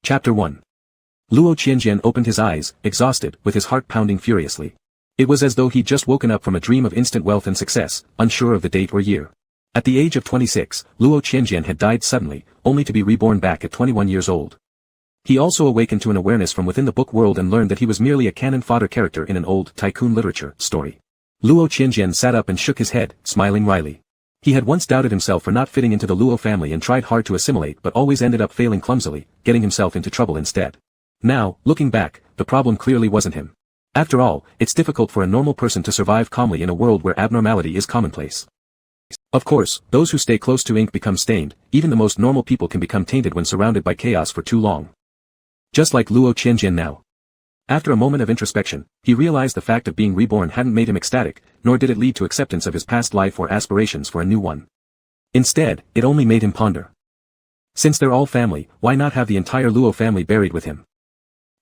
Chapter 1. Luo Qianjian opened his eyes, exhausted, with his heart pounding furiously. It was as though he'd just woken up from a dream of instant wealth and success, unsure of the date or year. At the age of 26, Luo Qianjian had died suddenly, only to be reborn back at 21 years old. He also awakened to an awareness from within the book world and learned that he was merely a cannon fodder character in an old tycoon literature story. Luo Qianjian sat up and shook his head, smiling wryly. He had once doubted himself for not fitting into the Luo family and tried hard to assimilate but always ended up failing clumsily, getting himself into trouble instead. Now, looking back, the problem clearly wasn't him. After all, it's difficult for a normal person to survive calmly in a world where abnormality is commonplace. Of course, those who stay close to ink become stained, even the most normal people can become tainted when surrounded by chaos for too long. Just like Luo Qianjian now. After a moment of introspection, he realized the fact of being reborn hadn't made him ecstatic, nor did it lead to acceptance of his past life or aspirations for a new one. Instead, it only made him ponder. Since they're all family, why not have the entire Luo family buried with him?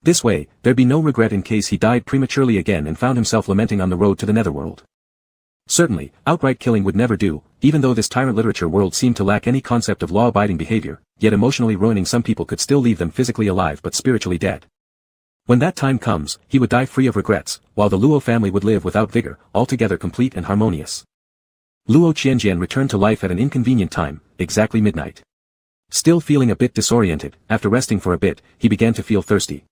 This way, there'd be no regret in case he died prematurely again and found himself lamenting on the road to the netherworld. Certainly, outright killing would never do, even though this tyrant literature world seemed to lack any concept of law-abiding behavior, yet emotionally ruining some people could still leave them physically alive but spiritually dead. When that time comes, he would die free of regrets, while the Luo family would live without vigor, altogether complete and harmonious. Luo Qianjian returned to life at an inconvenient time, exactly midnight. Still feeling a bit disoriented, after resting for a bit, he began to feel thirsty.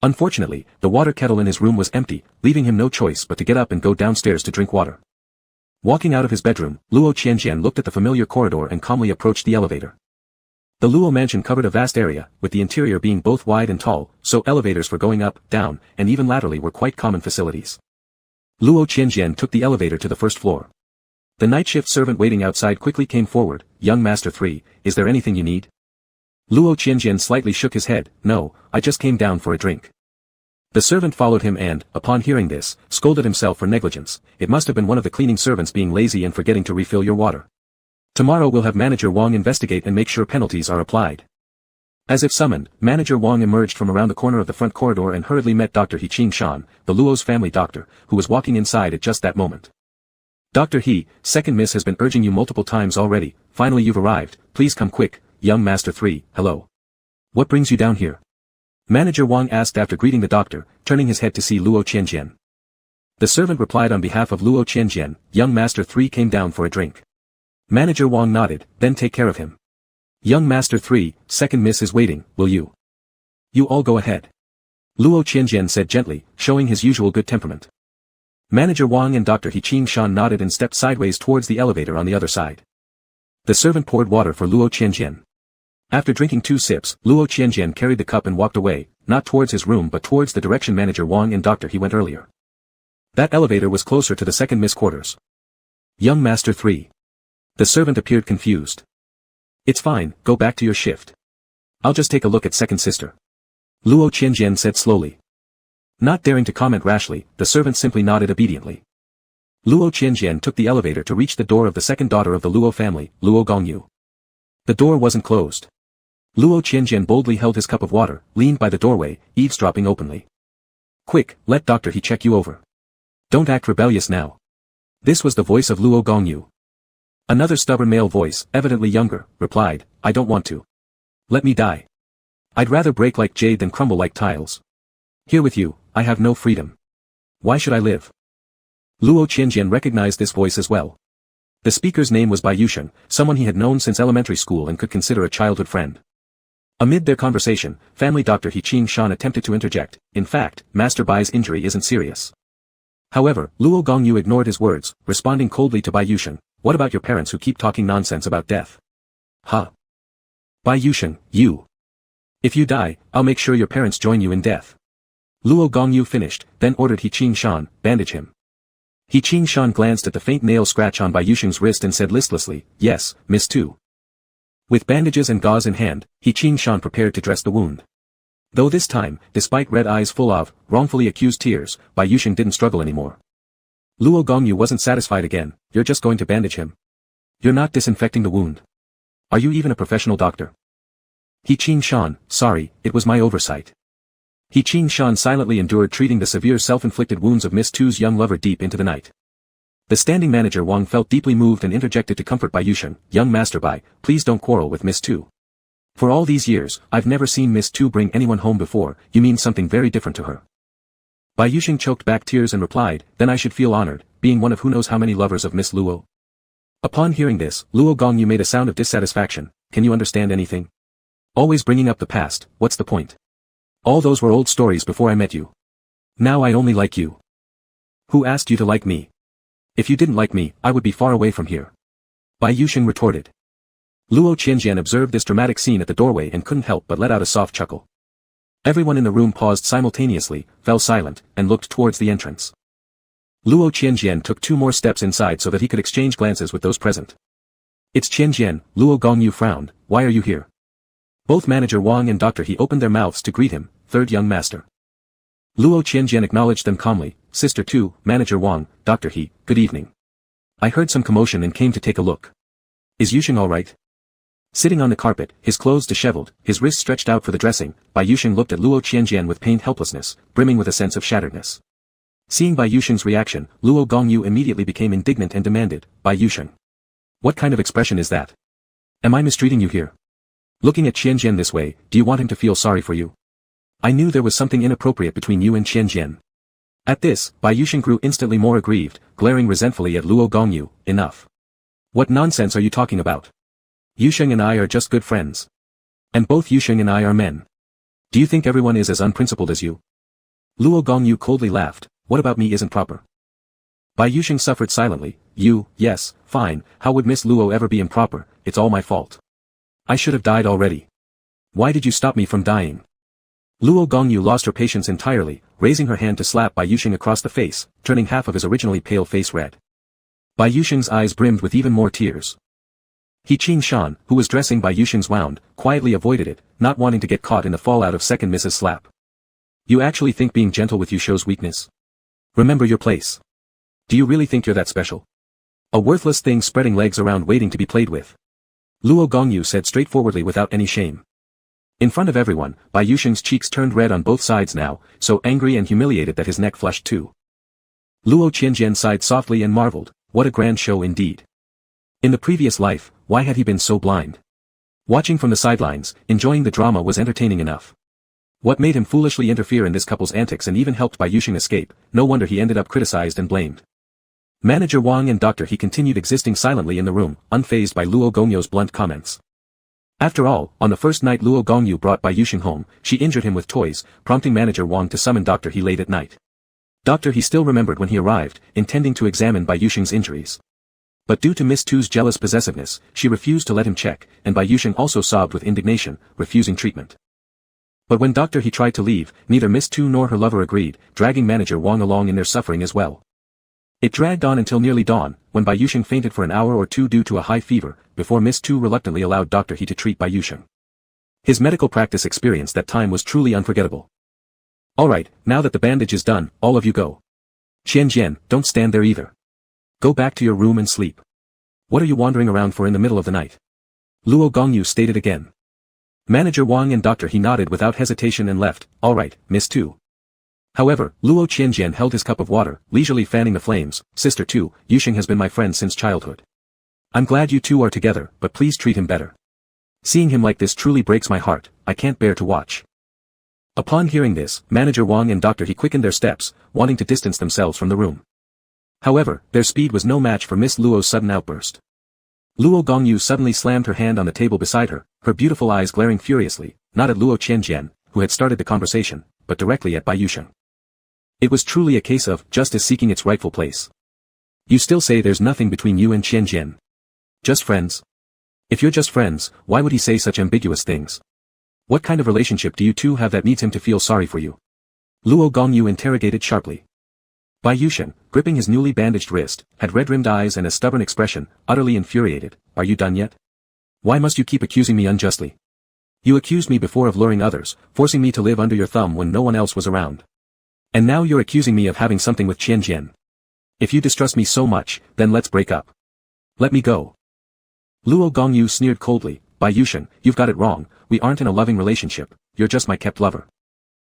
Unfortunately, the water kettle in his room was empty, leaving him no choice but to get up and go downstairs to drink water. Walking out of his bedroom, Luo Qianjian looked at the familiar corridor and calmly approached the elevator. The Luo mansion covered a vast area, with the interior being both wide and tall, so elevators for going up, down, and even laterally were quite common facilities. Luo Qianjian took the elevator to the first floor. The night shift servant waiting outside quickly came forward. "Young Master 3, is there anything you need?" Luo Qianjian slightly shook his head. "No, I just came down for a drink." The servant followed him and, upon hearing this, scolded himself for negligence. It must have been one of the cleaning servants being lazy and forgetting to refill your water. Tomorrow we'll have Manager Wang investigate and make sure penalties are applied. As if summoned, Manager Wang emerged from around the corner of the front corridor and hurriedly met Dr. He Shan, the Luo's family doctor, who was walking inside at just that moment. "Dr. He, second miss has been urging you multiple times already. Finally you've arrived. Please come quick. Young Master 3, hello. What brings you down here?" Manager Wang asked after greeting the doctor, turning his head to see Luo Qianjian. The servant replied on behalf of Luo Qianjian, "Young Master 3 came down for a drink." Manager Wang nodded, "Then take care of him. Young Master 3, second miss is waiting, will you?" "You all go ahead." Luo Qianjian said gently, showing his usual good temperament. Manager Wang and Dr. He Shan nodded and stepped sideways towards the elevator on the other side. The servant poured water for Luo Qianjian. After drinking 2 sips, Luo Qianjian carried the cup and walked away, not towards his room but towards the direction Manager Wang and Dr. He went earlier. That elevator was closer to the second miss quarters. "Young Master 3. The servant appeared confused. "It's fine, go back to your shift. I'll just take a look at second sister." Luo Qianjian said slowly. Not daring to comment rashly, the servant simply nodded obediently. Luo Qianjian took the elevator to reach the door of the second daughter of the Luo family, Luo Gongyu. The door wasn't closed. Luo Qianjian boldly held his cup of water, leaned by the doorway, eavesdropping openly. "Quick, let Dr. He check you over. Don't act rebellious now." This was the voice of Luo Gongyu. Another stubborn male voice, evidently younger, replied, "I don't want to. Let me die. I'd rather break like jade than crumble like tiles. Here with you, I have no freedom. Why should I live?" Luo Qianjian recognized this voice as well. The speaker's name was Baiyushen, someone he had known since elementary school and could consider a childhood friend. Amid their conversation, family doctor He Shan attempted to interject. "In fact, Master Bai's injury isn't serious." However, Luo Gongyu ignored his words, responding coldly to Baiyushen, "What about your parents who keep talking nonsense about death?" "Huh? Baiyushen, you. If you die, I'll make sure your parents join you in death." Luo Gongyu finished, then ordered He Shan, "Bandage him." He Shan glanced at the faint nail scratch on Baiyushen's wrist and said listlessly, "Yes, Miss 2. With bandages and gauze in hand, He Shan prepared to dress the wound. Though this time, despite red eyes full of, wrongfully accused tears, Baiyushen didn't struggle anymore. Luo Gongyu wasn't satisfied again. "You're just going to bandage him? You're not disinfecting the wound? Are you even a professional doctor?" He Shan, "Sorry, it was my oversight." He Shan silently endured treating the severe self-inflicted wounds of Miss 2's young lover deep into the night. The standing manager Wang felt deeply moved and interjected to comfort Baiyushen, "Young Master Bai, please don't quarrel with Miss 2. For all these years, I've never seen Miss Tu bring anyone home before. You mean something very different to her. Bai Yusheng choked back tears and replied, then I should feel honored, being one of who knows how many lovers of Miss Luo. Upon hearing this, Luo Gongyu made a sound of dissatisfaction. Can you understand anything? Always bringing up the past, what's the point? All those were old stories before I met you. Now I only like you. Who asked you to like me? If you didn't like me, I would be far away from here. Bai Yusheng retorted. Luo Qianjian observed this dramatic scene at the doorway and couldn't help but let out a soft chuckle. Everyone in the room paused simultaneously, fell silent, and looked towards the entrance. Luo Qianjian took 2 more steps inside so that he could exchange glances with those present. It's Qianjian, Luo Gongyu frowned, why are you here? Both Manager Wang and Dr. He opened their mouths to greet him, third young master. Luo Qianjian acknowledged them calmly, Sister Tu, Manager Wang, Dr. He, good evening. I heard some commotion and came to take a look. Is Yusheng all right? Sitting on the carpet, his clothes disheveled, his wrists stretched out for the dressing, Bai Yusheng looked at Luo Qianjian with pained helplessness, brimming with a sense of shatteredness. Seeing Bai Yusheng's reaction, Luo Gongyu immediately became indignant and demanded, Bai Yusheng. What kind of expression is that? Am I mistreating you here? Looking at Qianjian this way, do you want him to feel sorry for you? I knew there was something inappropriate between you and Qianjian. At this, Bai Yusheng grew instantly more aggrieved, glaring resentfully at Luo Gongyu, enough. What nonsense are you talking about? Yusheng and I are just good friends. And both Yusheng and I are men. Do you think everyone is as unprincipled as you? Luo Gongyu coldly laughed, what about me isn't proper? Bai Yusheng suffered silently, yes, fine, how would Miss Luo ever be improper, it's all my fault. I should have died already. Why did you stop me from dying? Luo Gongyu lost her patience entirely, raising her hand to slap Bai Yusheng across the face, turning half of his originally pale face red. Bai Yusheng's eyes brimmed with even more tears. He Qing Shan, who was dressing Bai Yusheng's wound, quietly avoided it, not wanting to get caught in the fallout of second Mrs. Slap. You actually think being gentle with you shows weakness? Remember your place. Do you really think you're that special? A worthless thing spreading legs around waiting to be played with. Luo Gongyu said straightforwardly without any shame. In front of everyone, Bai Yusheng's cheeks turned red on both sides now, so angry and humiliated that his neck flushed too. Luo Qianjian sighed softly and marveled, what a grand show indeed. In the previous life, why had he been so blind? Watching from the sidelines, enjoying the drama was entertaining enough. What made him foolishly interfere in this couple's antics and even helped Bai Yusheng escape, no wonder he ended up criticized and blamed. Manager Wang and Dr. He continued existing silently in the room, unfazed by Luo Gongyu's blunt comments. After all, on the first night Luo Gongyu brought Bai Yusheng home, she injured him with toys, prompting Manager Wang to summon Dr. He late at night. Dr. He still remembered when he arrived, intending to examine Bai Yusheng's injuries. But due to Miss Tu's jealous possessiveness, she refused to let him check, and Bai Yusheng also sobbed with indignation, refusing treatment. But when Dr. He tried to leave, neither Miss Tu nor her lover agreed, dragging Manager Wang along in their suffering as well. It dragged on until nearly dawn, when Bai Yusheng fainted for an hour or two due to a high fever, before Miss Tu reluctantly allowed Dr. He to treat Bai Yusheng. His medical practice experience that time was truly unforgettable. Alright, now that the bandage is done, all of you go. Qianjian, don't stand there either. Go back to your room and sleep. What are you wandering around for in the middle of the night? Luo Gongyu stated again. Manager Wang and Dr. He nodded without hesitation and left, alright, Miss Tu. However, Luo Qianjian held his cup of water, leisurely fanning the flames, Sister Tu, Yusheng has been my friend since childhood. I'm glad you two are together, but please treat him better. Seeing him like this truly breaks my heart, I can't bear to watch. Upon hearing this, Manager Wang and Dr. He quickened their steps, wanting to distance themselves from the room. However, their speed was no match for Miss Luo's sudden outburst. Luo Gongyu suddenly slammed her hand on the table beside her, her beautiful eyes glaring furiously, not at Luo Qianjian, who had started the conversation, but directly at Bai Yusheng. It was truly a case of justice seeking its rightful place. You still say there's nothing between you and Qianjian? Just friends? If you're just friends, why would he say such ambiguous things? What kind of relationship do you two have that needs him to feel sorry for you? Luo Gongyu interrogated sharply. Bai Yusheng, gripping his newly bandaged wrist, had red-rimmed eyes and a stubborn expression, utterly infuriated. Are you done yet? Why must you keep accusing me unjustly? You accused me before of luring others, forcing me to live under your thumb when no one else was around. And now you're accusing me of having something with Qianjian. If you distrust me so much, then let's break up. Let me go. Luo Gongyu sneered coldly, Bai Yusheng, you've got it wrong, we aren't in a loving relationship, you're just my kept lover.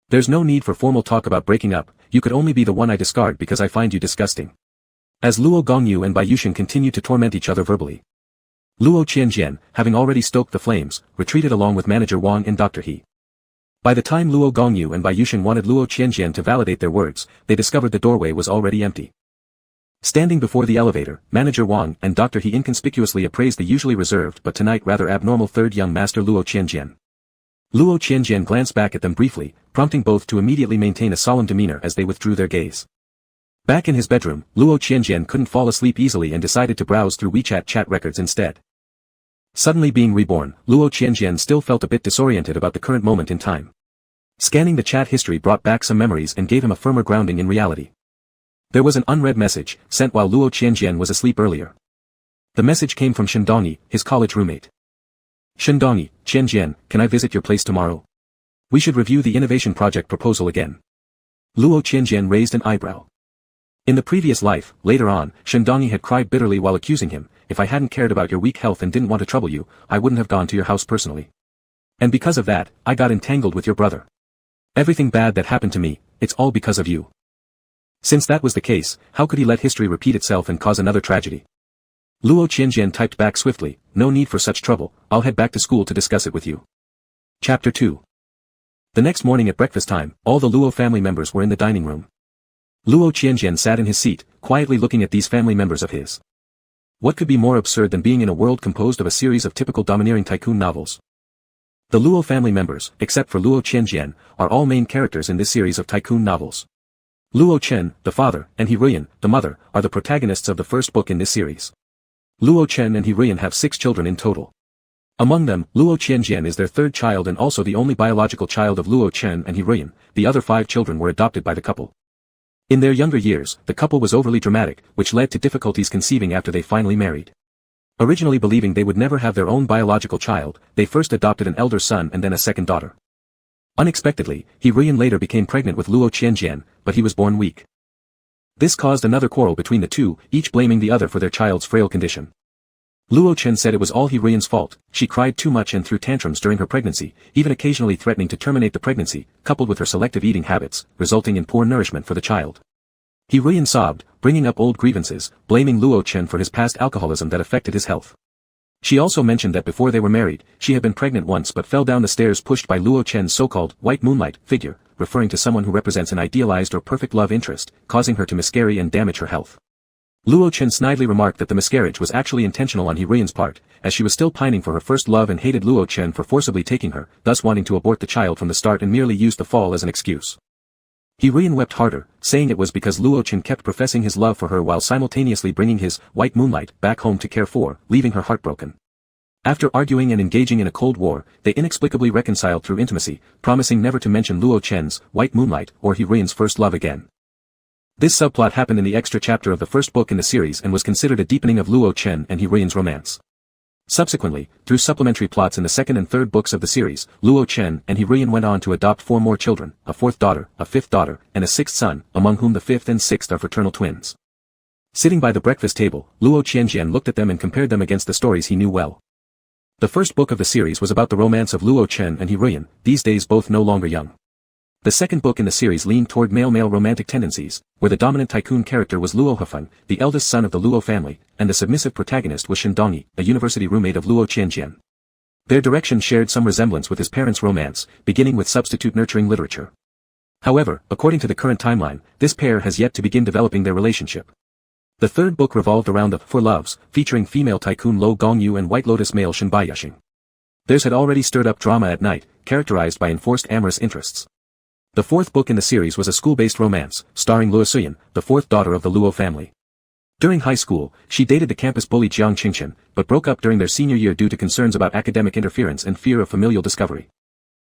There's no need for formal talk about breaking up, you could only be the one I discard because I find you disgusting. As Luo Gongyu and Bai Yusheng continued to torment each other verbally. Luo Qianjian, having already stoked the flames, retreated along with manager Wang and Dr. He. By the time Luo Gongyu and Bai Yusheng wanted Luo Qianjian to validate their words, they discovered the doorway was already empty. Standing before the elevator, manager Wang and Dr. He inconspicuously appraised the usually reserved but tonight rather abnormal third young master Luo Qianjian. Luo Qianjian glanced back at them briefly, prompting both to immediately maintain a solemn demeanor as they withdrew their gaze. Back in his bedroom, Luo Qianjian couldn't fall asleep easily and decided to browse through WeChat chat records instead. Suddenly being reborn, Luo Qianjian still felt a bit disoriented about the current moment in time. Scanning the chat history brought back some memories and gave him a firmer grounding in reality. There was an unread message, sent while Luo Qianjian was asleep earlier. The message came from Shendongyi, his college roommate. Shendongyi, Qianjian, can I visit your place tomorrow? We should review the innovation project proposal again. Luo Qianjian raised an eyebrow. In the previous life, later on, Shendongyi had cried bitterly while accusing him, if I hadn't cared about your weak health and didn't want to trouble you, I wouldn't have gone to your house personally. And because of that, I got entangled with your brother. Everything bad that happened to me, it's all because of you. Since that was the case, how could he let history repeat itself and cause another tragedy? Luo Qianjian typed back swiftly, no need for such trouble, I'll head back to school to discuss it with you. Chapter 2. The next morning at breakfast time, all the Luo family members were in the dining room. Luo Qianjian sat in his seat, quietly looking at these family members of his. What could be more absurd than being in a world composed of a series of typical domineering tycoon novels? The Luo family members, except for Luo Qianjian, are all main characters in this series of tycoon novels. Luo Chen, the father, and He Ruyan, the mother, are the protagonists of the first book in this series. Luo Chen and He Ruyan have 6 children in total. Among them, Luo Qianjian is their third child and also the only biological child of Luo Chen and He Ruyan. The other 5 children were adopted by the couple. In their younger years, the couple was overly dramatic, which led to difficulties conceiving after they finally married. Originally believing they would never have their own biological child, they first adopted an elder son and then a second daughter. Unexpectedly, He Ruyan later became pregnant with Luo Qianjian, but he was born weak. This caused another quarrel between the two, each blaming the other for their child's frail condition. Luo Chen said it was all He Ruyan's fault, she cried too much and threw tantrums during her pregnancy, even occasionally threatening to terminate the pregnancy, coupled with her selective eating habits, resulting in poor nourishment for the child. He Ruyan sobbed, bringing up old grievances, blaming Luo Chen for his past alcoholism that affected his health. She also mentioned that before they were married, she had been pregnant once but fell down the stairs pushed by Luo Chen's so-called white moonlight figure, referring to someone who represents an idealized or perfect love interest, causing her to miscarry and damage her health. Luo Chen snidely remarked that the miscarriage was actually intentional on He Ruyan's part, as she was still pining for her first love and hated Luo Chen for forcibly taking her, thus wanting to abort the child from the start and merely used the fall as an excuse. He Ruyan wept harder, saying it was because Luo Chen kept professing his love for her while simultaneously bringing his white moonlight back home to care for, leaving her heartbroken. After arguing and engaging in a cold war, they inexplicably reconciled through intimacy, promising never to mention Luo Chen's white moonlight or He Ruyan's first love again. This subplot happened in the extra chapter of the first book in the series and was considered a deepening of Luo Chen and He Ruyan's romance. Subsequently, through supplementary plots in the second and third books of the series, Luo Chen and He Ruyan went on to adopt 4 more children, a 4th daughter, a 5th daughter, and a 6th son, among whom the 5th and 6th are fraternal twins. Sitting by the breakfast table, Luo Qianjian looked at them and compared them against the stories he knew well. The first book of the series was about the romance of Luo Chen and He Ruyan, these days both no longer young. The second book in the series leaned toward male-male romantic tendencies, where the dominant tycoon character was Luo Hefeng, the eldest son of the Luo family, and the submissive protagonist was Shendongyi, a university roommate of Luo Qianjian. Their direction shared some resemblance with his parents' romance, beginning with substitute nurturing literature. However, according to the current timeline, this pair has yet to begin developing their relationship. The third book revolved around the Four Loves, featuring female tycoon Luo Gongyu and White Lotus male Shen Baiyusheng. Theirs had already stirred up drama at night, characterized by enforced amorous interests. The fourth book in the series was a school-based romance, starring Luo Suyan, the 4th daughter of the Luo family. During high school, she dated the campus bully Jiang Qingchen, but broke up during their senior year due to concerns about academic interference and fear of familial discovery.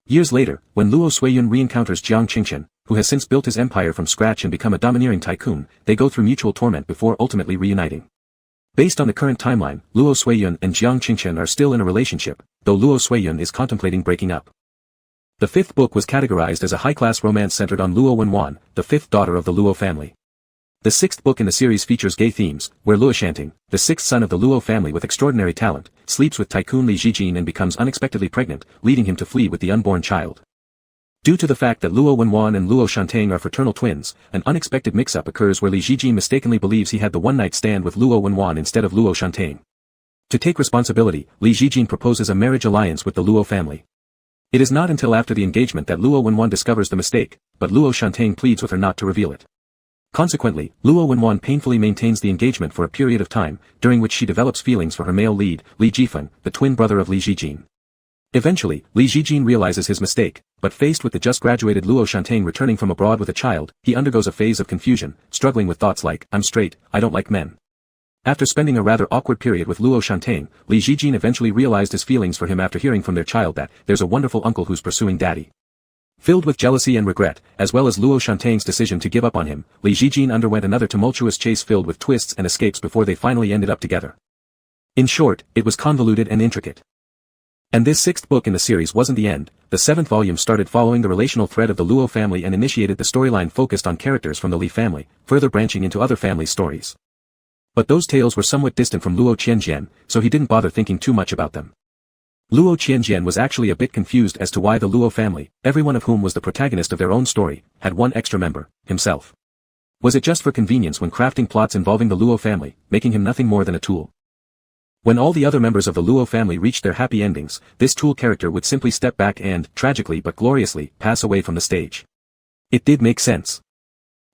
Years later, when Luo Suiyun re-encounters Jiang Qingchen, who has since built his empire from scratch and become a domineering tycoon, they go through mutual torment before ultimately reuniting. Based on the current timeline, Luo Suiyun and Jiang Qingchen are still in a relationship, though Luo Suiyun is contemplating breaking up. The 5th book was categorized as a high-class romance centered on Luo Wenwan, the 5th daughter of the Luo family. The 6th book in the series features gay themes, where Luo Shanting, the 6th son of the Luo family with extraordinary talent, sleeps with tycoon Li Zhijin and becomes unexpectedly pregnant, leading him to flee with the unborn child. Due to the fact that Luo Wenwan and Luo Shantang are fraternal twins, an unexpected mix-up occurs where Li Zhijin mistakenly believes he had the one-night stand with Luo Wenwan instead of Luo Shantang. To take responsibility, Li Zhijin proposes a marriage alliance with the Luo family. It is not until after the engagement that Luo Wenwan discovers the mistake, but Luo Shantain pleads with her not to reveal it. Consequently, Luo Wenwan painfully maintains the engagement for a period of time, during which she develops feelings for her male lead, Li Jifeng, the twin brother of Li Zhijin. Eventually, Li Zhijin realizes his mistake, but faced with the just graduated Luo Shantain returning from abroad with a child, he undergoes a phase of confusion, struggling with thoughts like, I'm straight, I don't like men. After spending a rather awkward period with Luo Shantain, Li Zhijin eventually realized his feelings for him after hearing from their child that, there's a wonderful uncle who's pursuing daddy. Filled with jealousy and regret, as well as Luo Shantain's decision to give up on him, Li Zhijin underwent another tumultuous chase filled with twists and escapes before they finally ended up together. In short, it was convoluted and intricate. And this sixth book in the series wasn't the end. The seventh volume started following the relational thread of the Luo family and initiated the storyline focused on characters from the Li family, further branching into other family stories. But those tales were somewhat distant from Luo Qianjian, so he didn't bother thinking too much about them. Luo Qianjian was actually a bit confused as to why the Luo family, every one of whom was the protagonist of their own story, had one extra member, himself. Was it just for convenience when crafting plots involving the Luo family, making him nothing more than a tool? When all the other members of the Luo family reached their happy endings, this tool character would simply step back and, tragically but gloriously, pass away from the stage. It did make sense.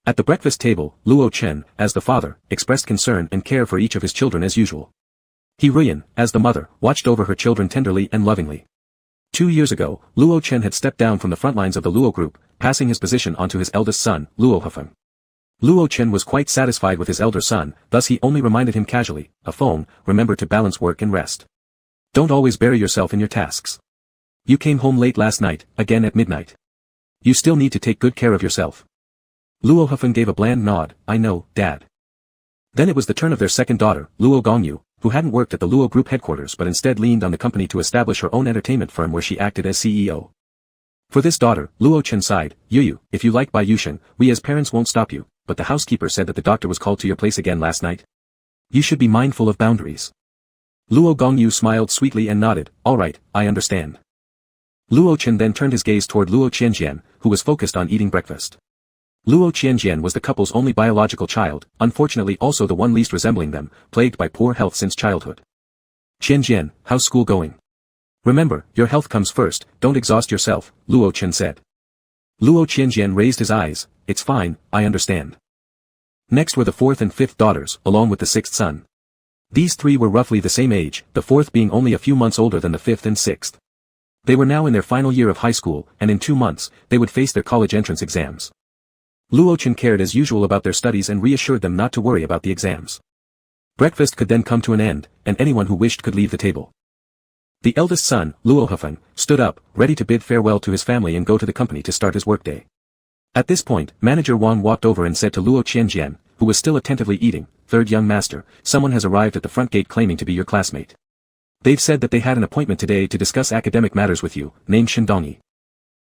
At the breakfast table, Luo Chen, as the father, expressed concern and care for each of his children as usual. He Ruyan, as the mother, watched over her children tenderly and lovingly. 2 years ago, Luo Chen had stepped down from the front lines of the Luo group, passing his position onto his eldest son, Luo Hefeng. Luo Chen was quite satisfied with his elder son, thus he only reminded him casually, Afeng, remember to balance work and rest. Don't always bury yourself in your tasks. You came home late last night, again at midnight. You still need to take good care of yourself. Luo Hefeng gave a bland nod, I know, Dad. Then it was the turn of their second daughter, Luo Gongyu, who hadn't worked at the Luo Group headquarters but instead leaned on the company to establish her own entertainment firm where she acted as CEO. For this daughter, Luo Chen sighed, Yu, if you like Bai Yusheng, we as parents won't stop you, but the housekeeper said that the doctor was called to your place again last night. You should be mindful of boundaries. Luo Gongyu smiled sweetly and nodded, all right, I understand. Luo Chen then turned his gaze toward Luo Qianjian, who was focused on eating breakfast. Luo Qianjian was the couple's only biological child, unfortunately also the one least resembling them, plagued by poor health since childhood. Qianjian, how's school going? Remember, your health comes first, don't exhaust yourself, Luo Chen said. Luo Qianjian raised his eyes, it's fine, I understand. Next were the fourth and fifth daughters, along with the sixth son. These three were roughly the same age, the fourth being only a few months older than the fifth and sixth. They were now in their final year of high school, and in 2 months, they would face their college entrance exams. Luo Chen cared as usual about their studies and reassured them not to worry about the exams. Breakfast could then come to an end, and anyone who wished could leave the table. The eldest son, Luo Hefeng, stood up, ready to bid farewell to his family and go to the company to start his workday. At this point, Manager Wang walked over and said to Luo Qianjian, who was still attentively eating, Third young master, someone has arrived at the front gate claiming to be your classmate. They've said that they had an appointment today to discuss academic matters with you, named Shindongi.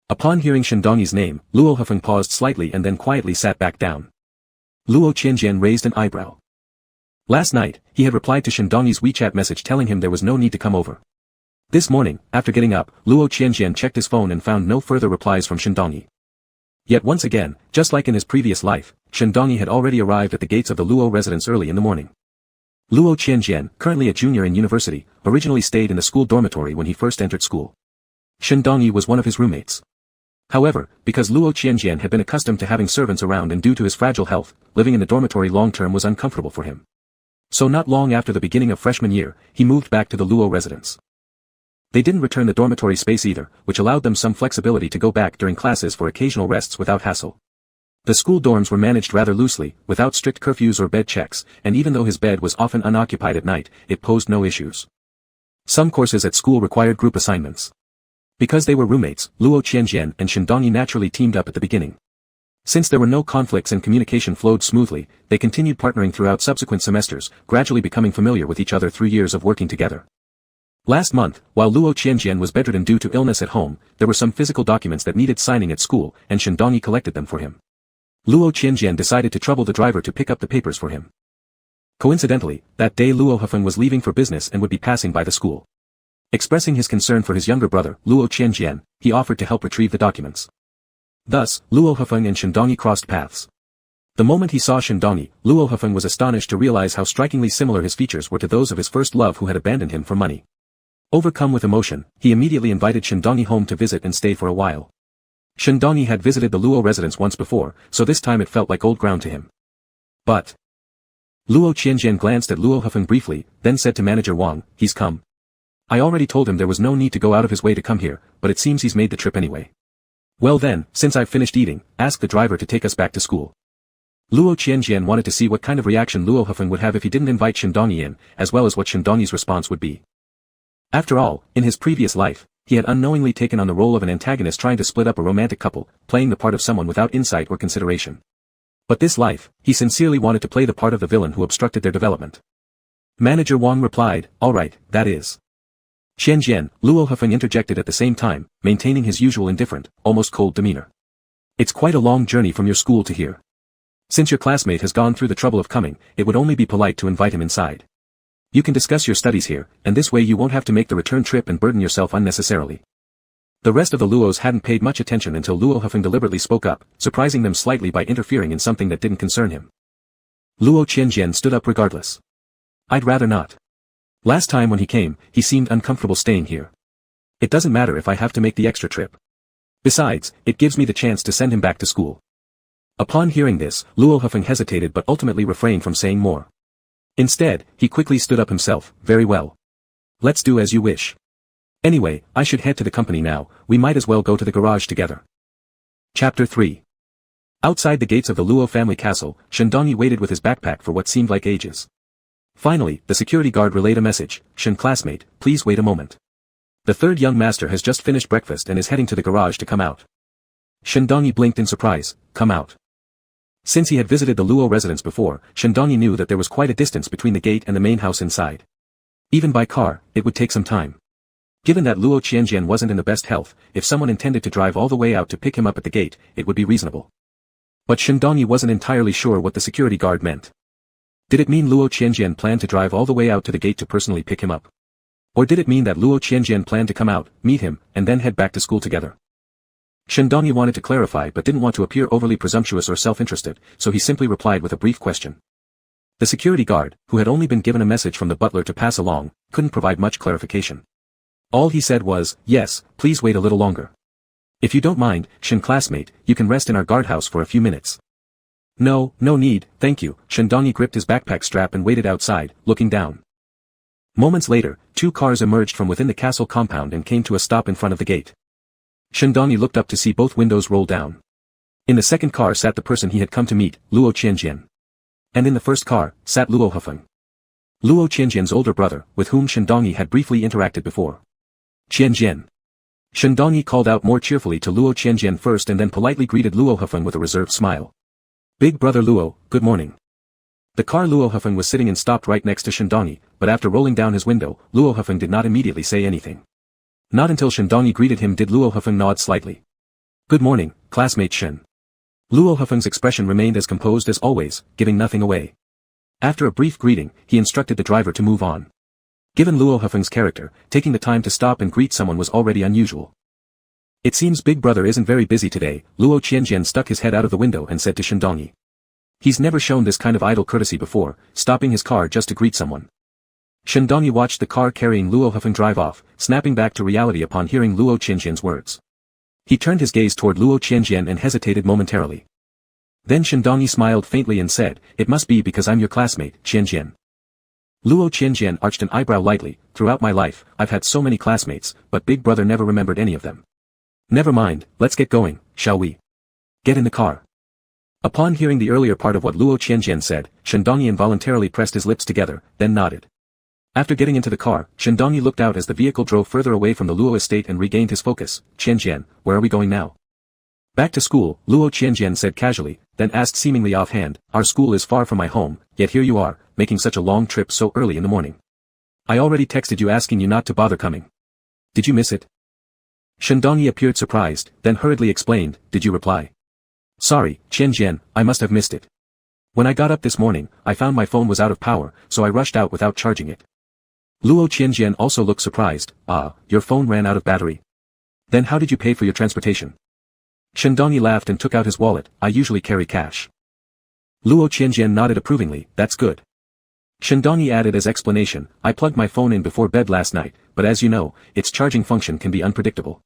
Upon hearing Shindongi's name, Luo Hefeng paused slightly and then quietly sat back down. Luo Qianjian raised an eyebrow. Last night, he had replied to Shindongi's WeChat message telling him there was no need to come over. This morning, after getting up, Luo Qianjian checked his phone and found no further replies from Shindongi. Yet once again, just like in his previous life, Shindongi had already arrived at the gates of the Luo residence early in the morning. Luo Qianjian, currently a junior in university, originally stayed in the school dormitory when he first entered school. Shindongi was one of his roommates. However, because Luo Qianjian had been accustomed to having servants around and due to his fragile health, living in the dormitory long-term was uncomfortable for him. So not long after the beginning of freshman year, he moved back to the Luo residence. They didn't return the dormitory space either, which allowed them some flexibility to go back during classes for occasional rests without hassle. The school dorms were managed rather loosely, without strict curfews or bed checks, and even though his bed was often unoccupied at night, it posed no issues. Some courses at school required group assignments. Because they were roommates, Luo Qianjian and Shindongi naturally teamed up at the beginning. Since there were no conflicts and communication flowed smoothly, they continued partnering throughout subsequent semesters, gradually becoming familiar with each other through years of working together. Last month, while Luo Qianjian was bedridden due to illness at home, there were some physical documents that needed signing at school, and Shindongi collected them for him. Luo Qianjian decided to trouble the driver to pick up the papers for him. Coincidentally, that day Luo Hefeng was leaving for business and would be passing by the school. Expressing his concern for his younger brother, Luo Qianjian, he offered to help retrieve the documents. Thus, Luo Hefeng and Shindongi crossed paths. The moment he saw Shindani, Luo Hufeng was astonished to realize how strikingly similar his features were to those of his first love who had abandoned him for money. Overcome with emotion, he immediately invited Shindani home to visit and stay for a while. Shindani had visited the Luo residence once before, so this time it felt like old ground to him. But Luo Qianjian glanced at Luo Hufeng briefly, then said to manager Wang, "He's come. I already told him there was no need to go out of his way to come here, but it seems he's made the trip anyway. Well then, since I've finished eating, ask the driver to take us back to school." Luo Qianjian wanted to see what kind of reaction Luo Hufeng would have if he didn't invite Shindani in, as well as what Shindani's response would be. After all, in his previous life, he had unknowingly taken on the role of an antagonist trying to split up a romantic couple, playing the part of someone without insight or consideration. But this life, he sincerely wanted to play the part of the villain who obstructed their development. Manager Wang replied, "All right, that is." Qianjian, Luo Hufeng interjected at the same time, maintaining his usual indifferent, almost cold demeanor. "It's quite a long journey from your school to here. Since your classmate has gone through the trouble of coming, it would only be polite to invite him inside. You can discuss your studies here, and this way you won't have to make the return trip and burden yourself unnecessarily." The rest of the Luos hadn't paid much attention until Luo Hufeng deliberately spoke up, surprising them slightly by interfering in something that didn't concern him. Luo Qianjian stood up regardless. "I'd rather not. Last time when he came, he seemed uncomfortable staying here. It doesn't matter if I have to make the extra trip. Besides, it gives me the chance to send him back to school." Upon hearing this, Luo Hufeng hesitated but ultimately refrained from saying more. Instead, he quickly stood up himself, "Very well. Let's do as you wish. Anyway, I should head to the company now, we might as well go to the garage together." Chapter 3. Outside the gates of the Luo family castle, Shindani waited with his backpack for what seemed like ages. Finally, the security guard relayed a message, "Shin classmate, please wait a moment. The third young master has just finished breakfast and is heading to the garage to come out." Shindani blinked in surprise, "Come out?" Since he had visited the Luo residence before, Shindani knew that there was quite a distance between the gate and the main house inside. Even by car, it would take some time. Given that Luo Qianjian wasn't in the best health, if someone intended to drive all the way out to pick him up at the gate, it would be reasonable. But Shindani wasn't entirely sure what the security guard meant. Did it mean Luo Qianjian planned to drive all the way out to the gate to personally pick him up? Or did it mean that Luo Qianjian planned to come out, meet him, and then head back to school together? Shindani wanted to clarify but didn't want to appear overly presumptuous or self-interested, so he simply replied with a brief question. The security guard, who had only been given a message from the butler to pass along, couldn't provide much clarification. All he said was, "Yes, please wait a little longer. If you don't mind, Shin classmate, you can rest in our guardhouse for a few minutes." "No, no need, thank you." Shindani gripped his backpack strap and waited outside, looking down. Moments later, 2 cars emerged from within the castle compound and came to a stop in front of the gate. Shindani looked up to see both windows roll down. In the second car sat the person he had come to meet, Luo Qianjian. And in the first car, sat Luo Hufeng, Luo Qianjian's older brother, with whom Shindani had briefly interacted before. "Qianjian." Shindani called out more cheerfully to Luo Qianjian first and then politely greeted Luo Hufeng with a reserved smile. "Big brother Luo, good morning." The car Luo Hufeng was sitting in stopped right next to Shindani, but after rolling down his window, Luo Hufeng did not immediately say anything. Not until Shindani greeted him did Luo Hufeng nod slightly. "Good morning, classmate Shin." Luo Hufeng's expression remained as composed as always, giving nothing away. After a brief greeting, he instructed the driver to move on. Given Luo Hufeng's character, taking the time to stop and greet someone was already unusual. "It seems Big Brother isn't very busy today," Luo Qianjian stuck his head out of the window and said to Shindani. He's never shown this kind of idle courtesy before, stopping his car just to greet someone. Shindani watched the car carrying Luo Hufeng drive off, snapping back to reality upon hearing Luo Qianjian's words. He turned his gaze toward Luo Qianjian and hesitated momentarily. Then Shindani smiled faintly and said, "It must be because I'm your classmate, Qianjian." Luo Qianjian arched an eyebrow lightly. "Throughout my life, I've had so many classmates, but Big Brother never remembered any of them." "Never mind, let's get going, shall we? Get in the car." Upon hearing the earlier part of what Luo Qianjian said, Shindani involuntarily pressed his lips together, then nodded. After getting into the car, Shindani looked out as the vehicle drove further away from the Luo estate and regained his focus. "Qianjian, where are we going now?" "Back to school," Luo Qianjian said casually, then asked seemingly offhand, "Our school is far from my home, yet here you are, making such a long trip so early in the morning. I already texted you asking you not to bother coming. Did you miss it?" Shindani appeared surprised, then hurriedly explained, "Did you reply?" "Sorry, Qianjian, I must have missed it. When I got up this morning, I found my phone was out of power, so I rushed out without charging it." Luo Qianjian also looked surprised. "Ah, your phone ran out of battery. Then how did you pay for your transportation?" Shindani laughed and took out his wallet. "I usually carry cash." Luo Qianjian nodded approvingly, that's good. Shandongyi added as explanation, I plugged my phone in before bed last night, but as you know, its charging function can be unpredictable.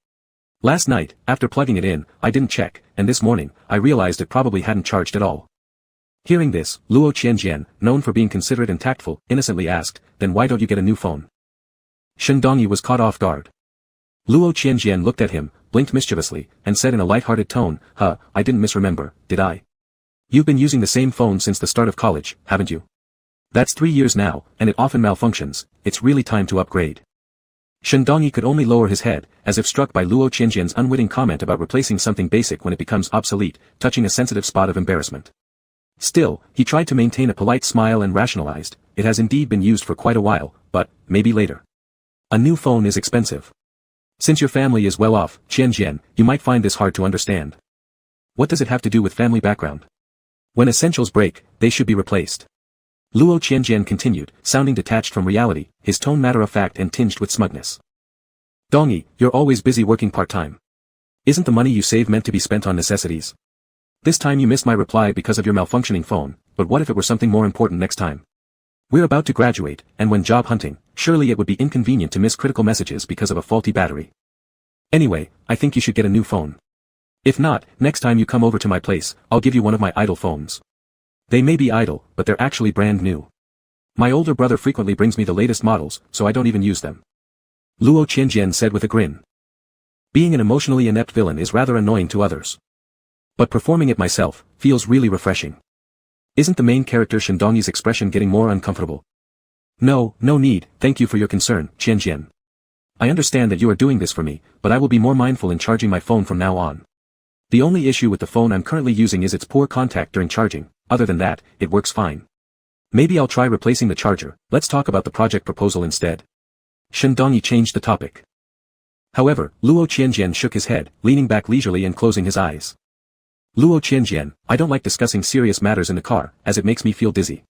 Last night, after plugging it in, I didn't check, and this morning, I realized it probably hadn't charged at all. Hearing this, Luo Qianjian, known for being considerate and tactful, innocently asked, then why don't you get a new phone? Shandongyi was caught off guard. Luo Qianjian looked at him, blinked mischievously, and said in a light-hearted tone, I didn't misremember, did I? You've been using the same phone since the start of college, haven't you? That's 3 years now, and it often malfunctions, it's really time to upgrade. Shandongyi could only lower his head, as if struck by Luo Qianjian's unwitting comment about replacing something basic when it becomes obsolete, touching a sensitive spot of embarrassment. Still, he tried to maintain a polite smile and rationalized, it has indeed been used for quite a while, but, maybe later. A new phone is expensive. Since your family is well off, Qianjian, you might find this hard to understand. What does it have to do with family background? When essentials break, they should be replaced. Luo Qianjian continued, sounding detached from reality, his tone matter-of-fact and tinged with smugness. Dongyi, you're always busy working part-time. Isn't the money you save meant to be spent on necessities? This time you missed my reply because of your malfunctioning phone, but what if it were something more important next time? We're about to graduate, and when job hunting, surely it would be inconvenient to miss critical messages because of a faulty battery. Anyway, I think you should get a new phone. If not, next time you come over to my place, I'll give you one of my idle phones. They may be idle, but they're actually brand new. My older brother frequently brings me the latest models, so I don't even use them. Luo Qianjian said with a grin. Being an emotionally inept villain is rather annoying to others. But performing it myself, feels really refreshing. Isn't the main character Shandongyi's expression getting more uncomfortable? No need, thank you for your concern, Qianjian. I understand that you are doing this for me, but I will be more mindful in charging my phone from now on. The only issue with the phone I'm currently using is its poor contact during charging, other than that, it works fine. Maybe I'll try replacing the charger, let's talk about the project proposal instead. Shandongyi changed the topic. However, Luo Qianjian shook his head, leaning back leisurely and closing his eyes. Luo Qianjian, I don't like discussing serious matters in the car, as it makes me feel dizzy.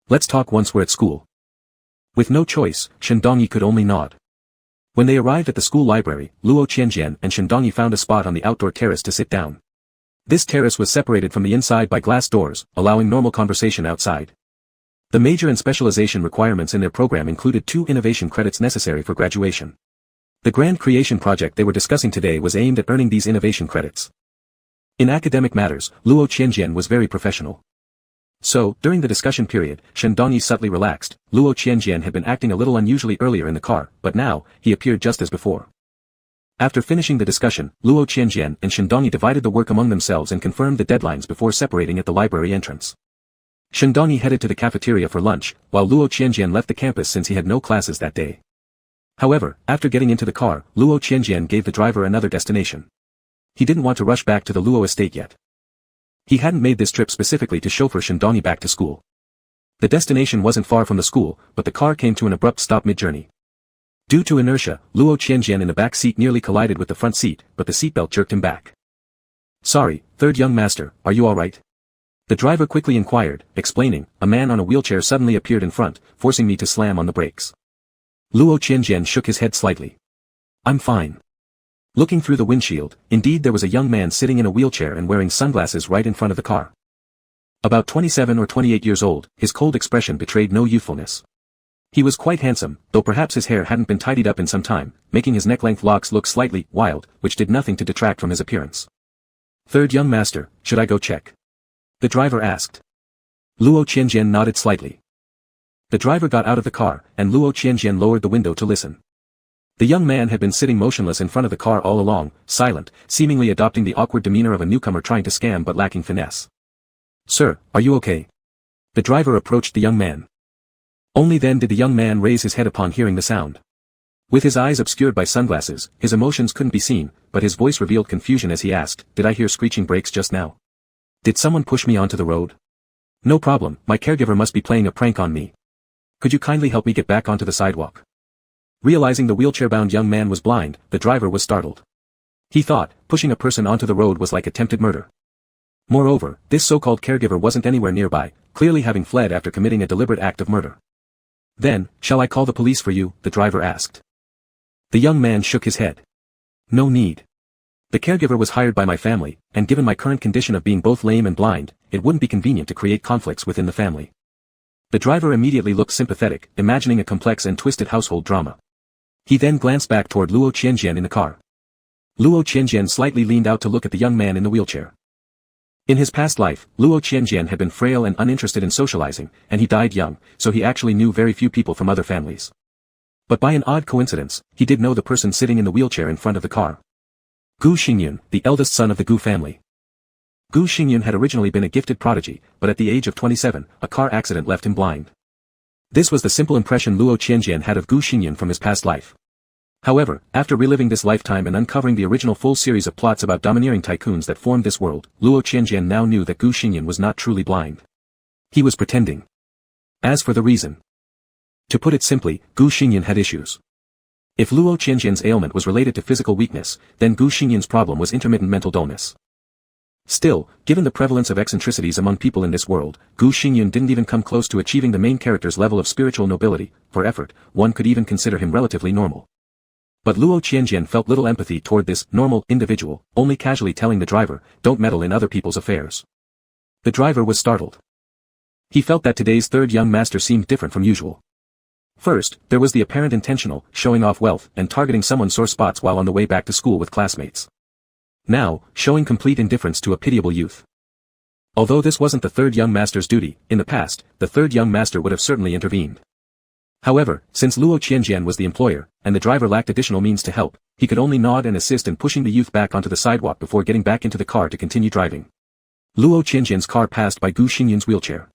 Let's talk once we're at school. With no choice, Shandongyi could only nod. When they arrived at the school library, Luo Qianjian and Shandongyi found a spot on the outdoor terrace to sit down. This terrace was separated from the inside by glass doors, allowing normal conversation outside. The major and specialization requirements in their program included 2 innovation credits necessary for graduation. The grand creation project they were discussing today was aimed at earning these innovation credits. In academic matters, Luo Qianjian was very professional. So, during the discussion period, Shandongyi subtly relaxed. Luo Qianjian had been acting a little unusually earlier in the car, but now, he appeared just as before. After finishing the discussion, Luo Qianjian and Shandongyi divided the work among themselves and confirmed the deadlines before separating at the library entrance. Shandongyi headed to the cafeteria for lunch, while Luo Qianjian left the campus since he had no classes that day. However, after getting into the car, Luo Qianjian gave the driver another destination. He didn't want to rush back to the Luo estate yet. He hadn't made this trip specifically to chauffeur Shandongyi back to school. The destination wasn't far from the school, but the car came to an abrupt stop mid-journey. Due to inertia, Luo Qianjian in the back seat nearly collided with the front seat, but the seatbelt jerked him back. Sorry, third young master, are you alright? The driver quickly inquired, explaining, a man on a wheelchair suddenly appeared in front, forcing me to slam on the brakes. Luo Qianjian shook his head slightly. I'm fine. Looking through the windshield, indeed there was a young man sitting in a wheelchair and wearing sunglasses right in front of the car. About 27 or 28 years old, his cold expression betrayed no youthfulness. He was quite handsome, though perhaps his hair hadn't been tidied up in some time, making his neck-length locks look slightly wild, which did nothing to detract from his appearance. Third young master, should I go check? The driver asked. Luo Qianjian nodded slightly. The driver got out of the car, and Luo Qianjian lowered the window to listen. The young man had been sitting motionless in front of the car all along, silent, seemingly adopting the awkward demeanor of a newcomer trying to scam but lacking finesse. Sir, are you okay? The driver approached the young man. Only then did the young man raise his head upon hearing the sound. With his eyes obscured by sunglasses, his emotions couldn't be seen, but his voice revealed confusion as he asked, did I hear screeching brakes just now? Did someone push me onto the road? No problem, my caregiver must be playing a prank on me. Could you kindly help me get back onto the sidewalk? Realizing the wheelchair-bound young man was blind, the driver was startled. He thought, pushing a person onto the road was like attempted murder. Moreover, this so-called caregiver wasn't anywhere nearby, clearly having fled after committing a deliberate act of murder. Then, shall I call the police for you? The driver asked. The young man shook his head. No need. The caregiver was hired by my family, and given my current condition of being both lame and blind, it wouldn't be convenient to create conflicts within the family. The driver immediately looked sympathetic, imagining a complex and twisted household drama. He then glanced back toward Luo Qianjian in the car. Luo Qianjian slightly leaned out to look at the young man in the wheelchair. In his past life, Luo Qianjian had been frail and uninterested in socializing, and he died young, so he actually knew very few people from other families. But by an odd coincidence, he did know the person sitting in the wheelchair in front of the car. Gu Xingyun, the eldest son of the Gu family. Gu Xingyun had originally been a gifted prodigy, but at the age of 27, a car accident left him blind. This was the simple impression Luo Qianjian had of Gu Xingyun from his past life. However, after reliving this lifetime and uncovering the original full series of plots about domineering tycoons that formed this world, Luo Qianjian now knew that Gu Xingyun was not truly blind. He was pretending. As for the reason. To put it simply, Gu Xingyun had issues. If Luo Qianjian's ailment was related to physical weakness, then Gu Xingyun's problem was intermittent mental dullness. Still, given the prevalence of eccentricities among people in this world, Gu Xingyun didn't even come close to achieving the main character's level of spiritual nobility. For effort, one could even consider him relatively normal. But Luo Qianjian felt little empathy toward this normal individual, only casually telling the driver, "Don't meddle in other people's affairs." The driver was startled. He felt that today's third young master seemed different from usual. First, there was the apparent intentional, showing off wealth and targeting someone's sore spots while on the way back to school with classmates. Now, showing complete indifference to a pitiable youth. Although this wasn't the third young master's duty, in the past, the third young master would have certainly intervened. However, since Luo Qianjian was the employer, and the driver lacked additional means to help, he could only nod and assist in pushing the youth back onto the sidewalk before getting back into the car to continue driving. Luo Qianjian's car passed by Gu Xingyun's wheelchair.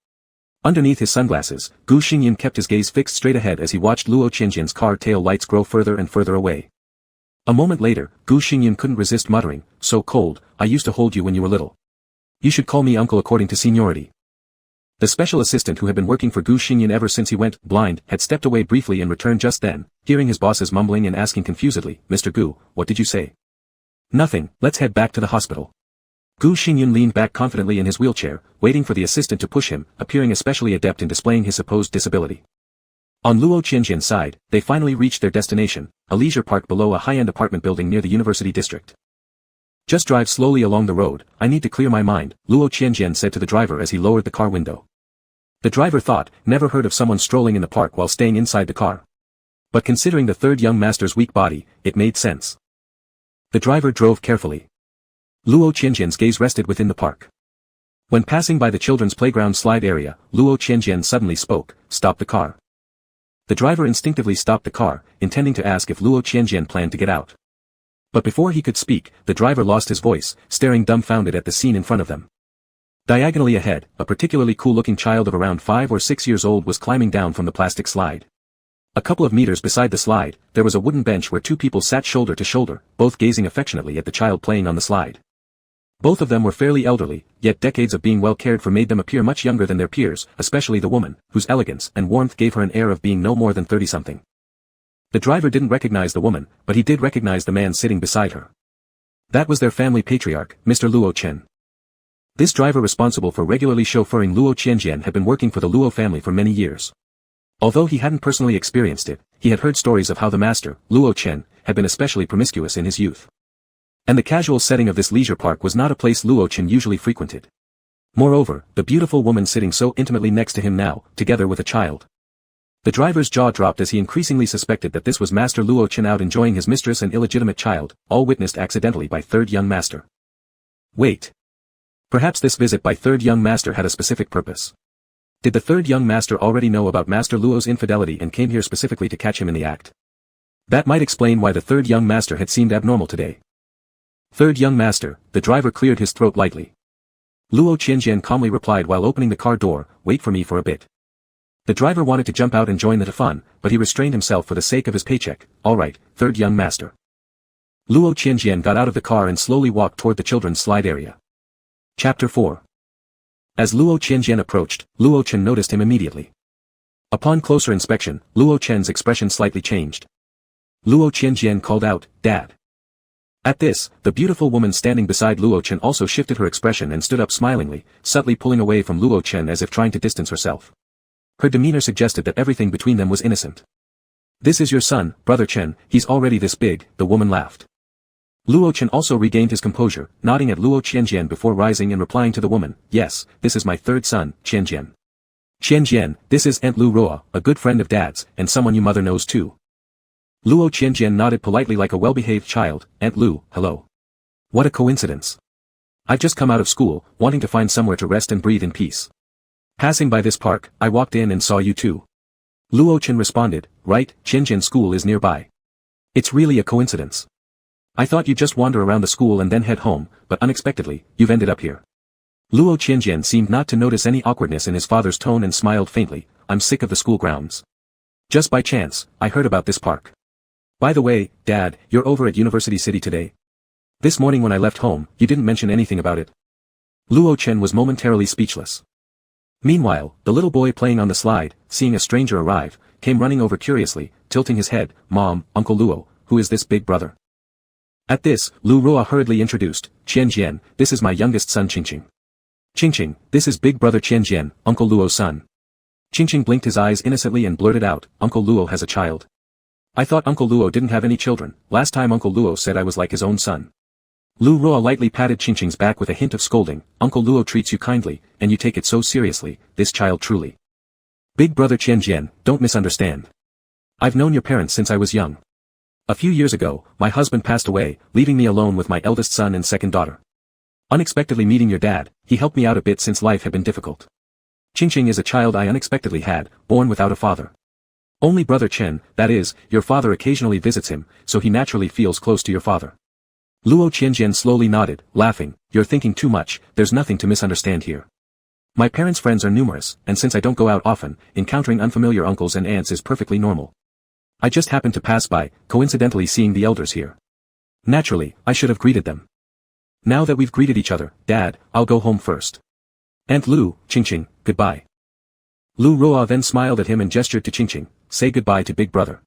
Underneath his sunglasses, Gu Xingyun kept his gaze fixed straight ahead as he watched Luo Qianjian's car tail lights grow further and further away. A moment later, Gu Xingyun couldn't resist muttering, "So cold, I used to hold you when you were little. You should call me uncle according to seniority." The special assistant who had been working for Gu Xingyun ever since he went blind had stepped away briefly and returned just then, hearing his bosses mumbling and asking confusedly, "Mr. Gu, what did you say?" "Nothing, let's head back to the hospital." Gu Xingyun leaned back confidently in his wheelchair, waiting for the assistant to push him, appearing especially adept in displaying his supposed disability. On Luo Qianjian's side, they finally reached their destination, a leisure park below a high-end apartment building near the university district. "Just drive slowly along the road, I need to clear my mind," Luo Qianjian said to the driver as he lowered the car window. The driver thought, never heard of someone strolling in the park while staying inside the car. But considering the third young master's weak body, it made sense. The driver drove carefully. Luo Qianjian's gaze rested within the park. When passing by the children's playground slide area, Luo Qianjian suddenly spoke, "Stop the car." The driver instinctively stopped the car, intending to ask if Luo Qianjian planned to get out. But before he could speak, the driver lost his voice, staring dumbfounded at the scene in front of them. Diagonally ahead, a particularly cool-looking child of around 5 or 6 years old was climbing down from the plastic slide. A couple of meters beside the slide, there was a wooden bench where two people sat shoulder to shoulder, both gazing affectionately at the child playing on the slide. Both of them were fairly elderly, yet decades of being well cared for made them appear much younger than their peers, especially the woman, whose elegance and warmth gave her an air of being no more than 30-something. The driver didn't recognize the woman, but he did recognize the man sitting beside her. That was their family patriarch, Mr. Luo Chen. This driver responsible for regularly chauffeuring Luo Qianjian had been working for the Luo family for many years. Although he hadn't personally experienced it, he had heard stories of how the master, Luo Chen, had been especially promiscuous in his youth. And the casual setting of this leisure park was not a place Luo Chen usually frequented. Moreover, the beautiful woman sitting so intimately next to him now, together with a child. The driver's jaw dropped as he increasingly suspected that this was Master Luo Chen out enjoying his mistress and illegitimate child, all witnessed accidentally by third young master. Wait. Perhaps this visit by third young master had a specific purpose. Did the third young master already know about Master Luo's infidelity and came here specifically to catch him in the act? That might explain why the third young master had seemed abnormal today. "Third young master," the driver cleared his throat lightly. Luo Qianjian calmly replied while opening the car door, "Wait for me for a bit." The driver wanted to jump out and join the fun, but he restrained himself for the sake of his paycheck. "All right, third young master." Luo Qianjian got out of the car and slowly walked toward the children's slide area. Chapter 4. As Luo Qianjian approached, Luo Chen noticed him immediately. Upon closer inspection, Luo Chen's expression slightly changed. Luo Qianjian called out, "Dad." At this, the beautiful woman standing beside Luo Chen also shifted her expression and stood up smilingly, subtly pulling away from Luo Chen as if trying to distance herself. Her demeanor suggested that everything between them was innocent. "This is your son, Brother Chen, he's already this big," the woman laughed. Luo Chen also regained his composure, nodding at Luo Qianjian before rising and replying to the woman, yes, this is my third son, Qianjian. Qianjian, this is Aunt Lu Roa, a good friend of Dad's, and someone your mother knows too. Luo Qianjian nodded politely like a well-behaved child. Aunt Lu, hello. What a coincidence. I've just come out of school, wanting to find somewhere to rest and breathe in peace. Passing by this park, I walked in and saw you too. Luo Chen responded, right, Qianjian school is nearby. It's really a coincidence. I thought you'd just wander around the school and then head home, but unexpectedly, you've ended up here. Luo Qianjian seemed not to notice any awkwardness in his father's tone and smiled faintly. I'm sick of the school grounds. Just by chance, I heard about this park. By the way, Dad, you're over at University City today? This morning when I left home, you didn't mention anything about it. Luo Chen was momentarily speechless. Meanwhile, the little boy playing on the slide, seeing a stranger arrive, came running over curiously, tilting his head. Mom, Uncle Luo, who is this big brother? At this, Lu Roa hurriedly introduced, Qianjian, this is my youngest son Qingqing. Qingqing, this is big brother Qianjian, Uncle Luo's son. Qingqing blinked his eyes innocently and blurted out, Uncle Luo has a child. I thought Uncle Luo didn't have any children, last time Uncle Luo said I was like his own son. Lu Roa lightly patted Qingqing's back with a hint of scolding, Uncle Luo treats you kindly, and you take it so seriously, this child truly. Big brother Qianjian, don't misunderstand. I've known your parents since I was young. A few years ago, my husband passed away, leaving me alone with my eldest son and second daughter. Unexpectedly meeting your dad, he helped me out a bit since life had been difficult. Qingqing is a child I unexpectedly had, born without a father. Only brother Chen, that is, your father occasionally visits him, so he naturally feels close to your father. Luo Qianjian slowly nodded, laughing, you're thinking too much, there's nothing to misunderstand here. My parents' friends are numerous, and since I don't go out often, encountering unfamiliar uncles and aunts is perfectly normal. I just happened to pass by, coincidentally seeing the elders here. Naturally, I should have greeted them. Now that we've greeted each other, Dad, I'll go home first. Aunt Lu, Qingqing, goodbye. Lu Roa then smiled at him and gestured to Qingqing, say goodbye to big brother.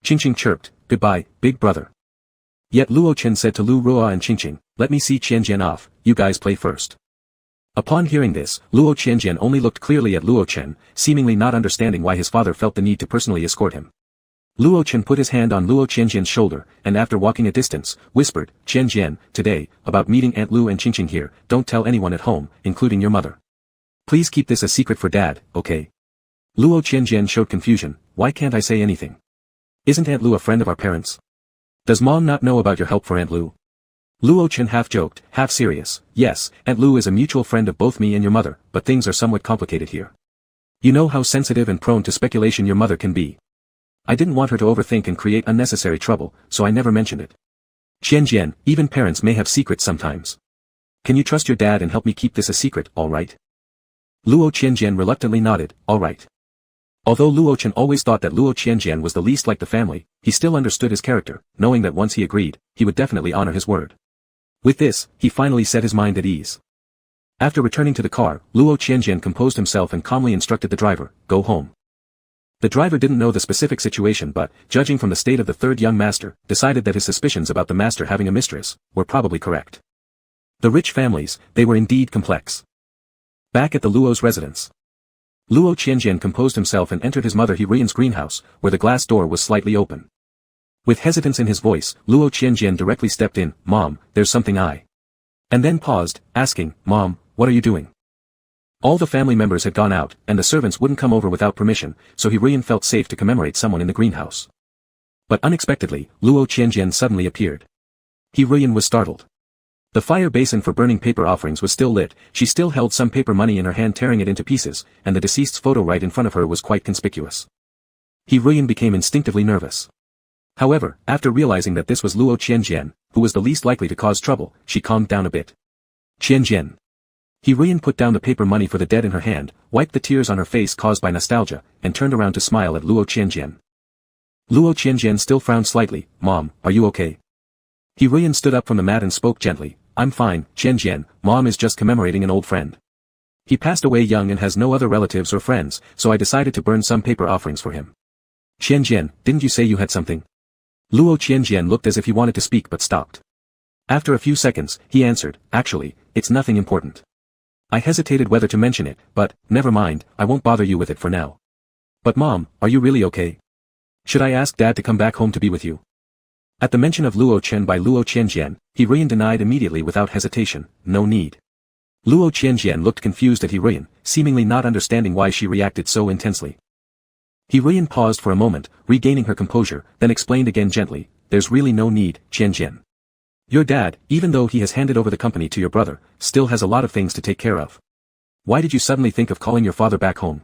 Qingqing chirped, goodbye, big brother. Yet Luo Chen said to Lu Roa and Qingqing, let me see Qianjian off, you guys play first. Upon hearing this, Luo Qianjian only looked clearly at Luo Chen, seemingly not understanding why his father felt the need to personally escort him. Luo Chen put his hand on Luo Qianjian's shoulder, and after walking a distance, whispered, Qianjian, today, about meeting Aunt Lu and Qingqing here, don't tell anyone at home, including your mother. Please keep this a secret for Dad, okay? Luo Qianjian showed confusion, why can't I say anything? Isn't Aunt Lu a friend of our parents? Does Mom not know about your help for Aunt Lu? Luo Chen half joked, half serious, yes, Aunt Lu is a mutual friend of both me and your mother, but things are somewhat complicated here. You know how sensitive and prone to speculation your mother can be. I didn't want her to overthink and create unnecessary trouble, so I never mentioned it. Qianjian, even parents may have secrets sometimes. Can you trust your dad and help me keep this a secret, alright? Luo Qianjian reluctantly nodded, alright. Although Luo Chen always thought that Luo Qianjian was the least like the family, he still understood his character, knowing that once he agreed, he would definitely honor his word. With this, he finally set his mind at ease. After returning to the car, Luo Qianjian composed himself and calmly instructed the driver, go home. The driver didn't know the specific situation but, judging from the state of the third young master, decided that his suspicions about the master having a mistress, were probably correct. The rich families, they were indeed complex. Back at the Luo's residence. Luo Qianjian composed himself and entered his mother He-Rian's greenhouse, where the glass door was slightly open. With hesitance in his voice, Luo Qianjian directly stepped in, Mom, there's something I... And then paused, asking, Mom, what are you doing? All the family members had gone out, and the servants wouldn't come over without permission, so He-Rian felt safe to commemorate someone in the greenhouse. But unexpectedly, Luo Qianjian suddenly appeared. He-Rian was startled. The fire basin for burning paper offerings was still lit, she still held some paper money in her hand tearing it into pieces, and the deceased's photo right in front of her was quite conspicuous. He-Rian became instinctively nervous. However, after realizing that this was Luo Qianjian, who was the least likely to cause trouble, she calmed down a bit. Qianjian. He-Rian put down the paper money for the dead in her hand, wiped the tears on her face caused by nostalgia, and turned around to smile at Luo Qianjian. Luo Qianjian still frowned slightly, Mom, are you okay? He-Rian stood up from the mat and spoke gently, I'm fine, Qianjian, Mom is just commemorating an old friend. He passed away young and has no other relatives or friends, so I decided to burn some paper offerings for him. Qianjian, didn't you say you had something? Luo Qianjian looked as if he wanted to speak but stopped. After a few seconds, he answered, actually, it's nothing important. I hesitated whether to mention it, but, never mind, I won't bother you with it for now. But Mom, are you really okay? Should I ask Dad to come back home to be with you? At the mention of Luo Chen by Luo Qianjian, He Ruian denied immediately without hesitation, no need. Luo Qianjian looked confused at He Ruian, seemingly not understanding why she reacted so intensely. He Ruian paused for a moment, regaining her composure, then explained again gently, there's really no need, Qianjian. Your dad, even though he has handed over the company to your brother, still has a lot of things to take care of. Why did you suddenly think of calling your father back home?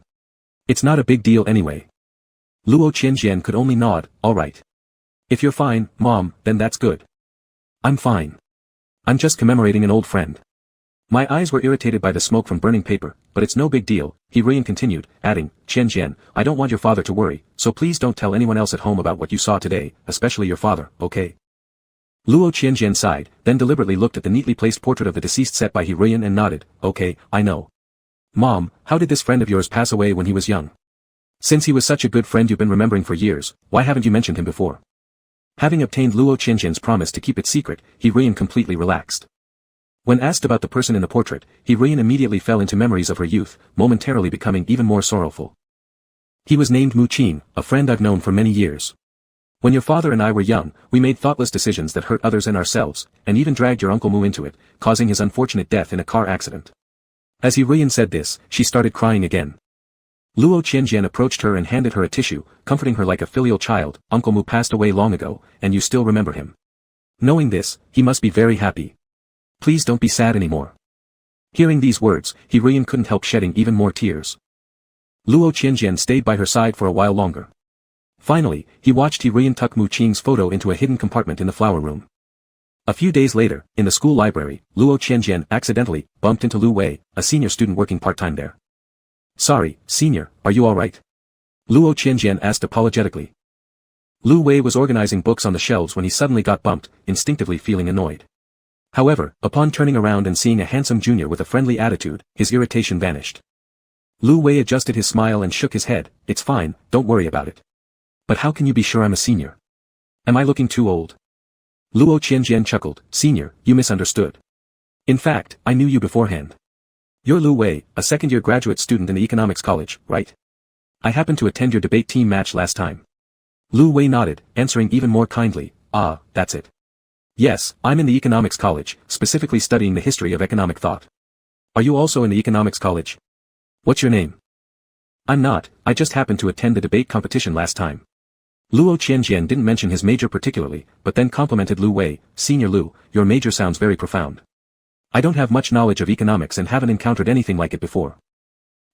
It's not a big deal anyway. Luo Qianjian could only nod, all right. If you're fine, Mom, then that's good. I'm fine. I'm just commemorating an old friend. My eyes were irritated by the smoke from burning paper, but it's no big deal, He Ruian continued, adding, Qianjian, I don't want your father to worry, so please don't tell anyone else at home about what you saw today, especially your father, okay? Luo Qianjian sighed, then deliberately looked at the neatly placed portrait of the deceased set by He Ruian and nodded, okay, I know. Mom, how did this friend of yours pass away when he was young? Since he was such a good friend you've been remembering for years, why haven't you mentioned him before? Having obtained Luo Qianjian's promise to keep it secret, He Ruian completely relaxed. When asked about the person in the portrait, He Ruian immediately fell into memories of her youth, momentarily becoming even more sorrowful. He was named Mu Qin, a friend I've known for many years. When your father and I were young, we made thoughtless decisions that hurt others and ourselves, and even dragged your Uncle Mu into it, causing his unfortunate death in a car accident. As He Ruian said this, she started crying again. Luo Qianjian approached her and handed her a tissue, comforting her like a filial child, Uncle Mu passed away long ago, and you still remember him. Knowing this, he must be very happy. Please don't be sad anymore. Hearing these words, He Ruian couldn't help shedding even more tears. Luo Qianjian stayed by her side for a while longer. Finally, he watched He Ruian tuck Mu Qing's photo into a hidden compartment in the flower room. A few days later, in the school library, Luo Qianjian accidentally bumped into Lu Wei, a senior student working part-time there. Sorry, senior, are you alright? Luo Qianjian asked apologetically. Lu Wei was organizing books on the shelves when he suddenly got bumped, instinctively feeling annoyed. However, upon turning around and seeing a handsome junior with a friendly attitude, his irritation vanished. Lu Wei adjusted his smile and shook his head, it's fine, don't worry about it. But how can you be sure I'm a senior? Am I looking too old? Luo Qianjian chuckled, senior, you misunderstood. In fact, I knew you beforehand. You're Lu Wei, a second-year graduate student in the economics college, right? I happened to attend your debate team match last time. Lu Wei nodded, answering even more kindly, that's it. Yes, I'm in the economics college, specifically studying the history of economic thought. Are you also in the economics college? What's your name? I'm not, I just happened to attend the debate competition last time. Luo Qianjian didn't mention his major particularly, but then complimented Lu Wei, Senior Lu, your major sounds very profound. I don't have much knowledge of economics and haven't encountered anything like it before.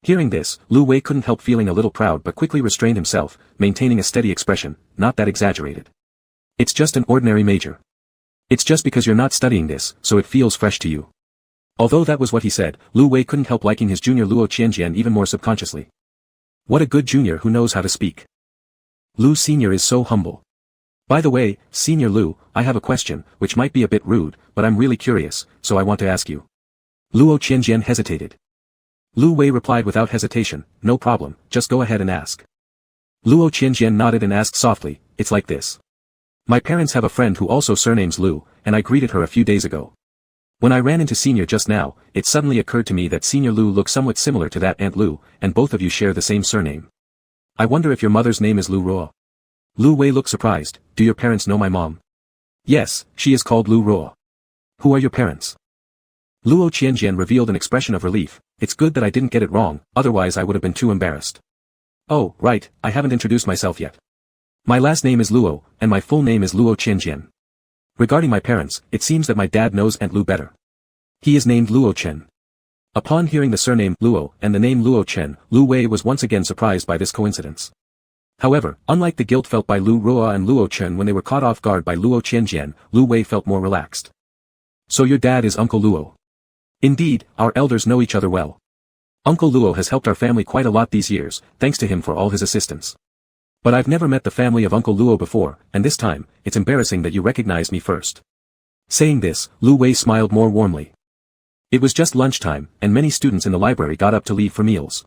Hearing this, Lu Wei couldn't help feeling a little proud but quickly restrained himself, maintaining a steady expression, not that exaggerated. It's just an ordinary major. It's just because you're not studying this, so it feels fresh to you. Although that was what he said, Lu Wei couldn't help liking his junior Luo Qianjian even more subconsciously. What a good junior who knows how to speak. Lu Senior is so humble. By the way, Senior Lu, I have a question, which might be a bit rude, but I'm really curious, so I want to ask you. Luo Qianjian hesitated. Lu Wei replied without hesitation, no problem, just go ahead and ask. Luo Qianjian nodded and asked softly, it's like this. My parents have a friend who also surnames Lu, and I greeted her a few days ago. When I ran into Senior just now, it suddenly occurred to me that Senior Lu looks somewhat similar to that Aunt Lu, and both of you share the same surname. I wonder if your mother's name is Lu Ruo. Lu Wei looked surprised, do your parents know my mom? Yes, she is called Lu Ruo. Who are your parents? Luo Qianjian revealed an expression of relief, it's good that I didn't get it wrong, otherwise I would have been too embarrassed. Oh, right, I haven't introduced myself yet. My last name is Luo, and my full name is Luo Qianjian. Regarding my parents, it seems that my dad knows Aunt Lu better. He is named Luo Chen. Upon hearing the surname Luo and the name Luo Chen, Lu Wei was once again surprised by this coincidence. However, unlike the guilt felt by Lu Ruo and Luo Chen when they were caught off guard by Luo Qianjian, Lu Wei felt more relaxed. So your dad is Uncle Luo. Indeed, our elders know each other well. Uncle Luo has helped our family quite a lot these years, thanks to him for all his assistance. But I've never met the family of Uncle Luo before, and this time, it's embarrassing that you recognized me first. Saying this, Lu Wei smiled more warmly. It was just lunchtime, and many students in the library got up to leave for meals.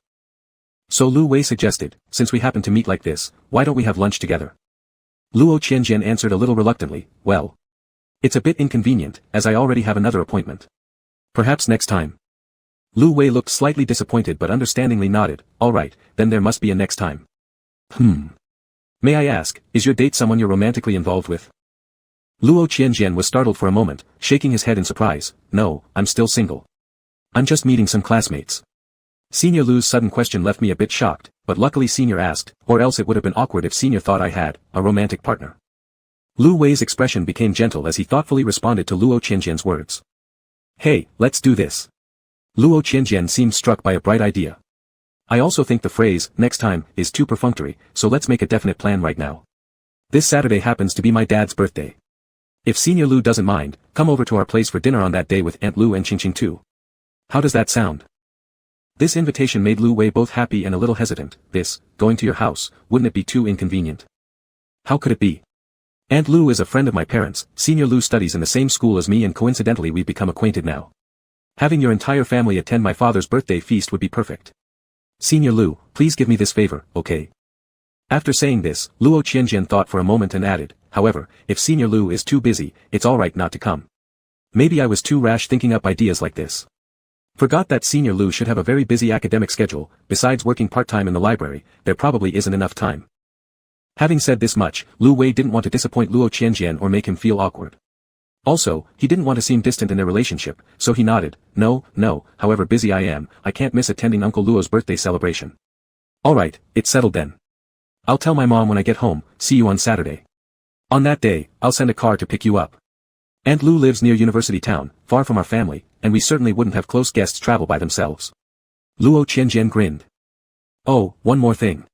So Lu Wei suggested, since we happen to meet like this, why don't we have lunch together? Luo Qianjian answered a little reluctantly, well. It's a bit inconvenient, as I already have another appointment. Perhaps next time. Lu Wei looked slightly disappointed but understandingly nodded, alright, then there must be a next time. May I ask, is your date someone you're romantically involved with? Luo Qianjian was startled for a moment, shaking his head in surprise. No, I'm still single. I'm just meeting some classmates. Senior Lu's sudden question left me a bit shocked, but luckily Senior asked, or else it would have been awkward if Senior thought I had a romantic partner. Lu Wei's expression became gentle as he thoughtfully responded to Luo Qianjian's words. Hey, let's do this. Luo Qianjian seemed struck by a bright idea. I also think the phrase, next time, is too perfunctory, so let's make a definite plan right now. This Saturday happens to be my dad's birthday. If Senior Lu doesn't mind, come over to our place for dinner on that day with Aunt Lu and Qingqing too. How does that sound? This invitation made Lu Wei both happy and a little hesitant. Going to your house, wouldn't it be too inconvenient? How could it be? Aunt Lu is a friend of my parents, Senior Lu studies in the same school as me and coincidentally we've become acquainted now. Having your entire family attend my father's birthday feast would be perfect. Senior Lu, please give me this favor, okay? After saying this, Luo Qianjian thought for a moment and added, however, if Senior Lu is too busy, it's alright not to come. Maybe I was too rash thinking up ideas like this. Forgot that Senior Lu should have a very busy academic schedule, besides working part-time in the library, there probably isn't enough time. Having said this much, Lu Wei didn't want to disappoint Luo Qianjian or make him feel awkward. Also, he didn't want to seem distant in their relationship, so he nodded, no, however busy I am, I can't miss attending Uncle Luo's birthday celebration. Alright, it's settled then. I'll tell my mom when I get home, see you on Saturday. On that day, I'll send a car to pick you up. Aunt Lu lives near University Town, far from our family, and we certainly wouldn't have close guests travel by themselves. Luo Qianjian grinned. Oh, one more thing.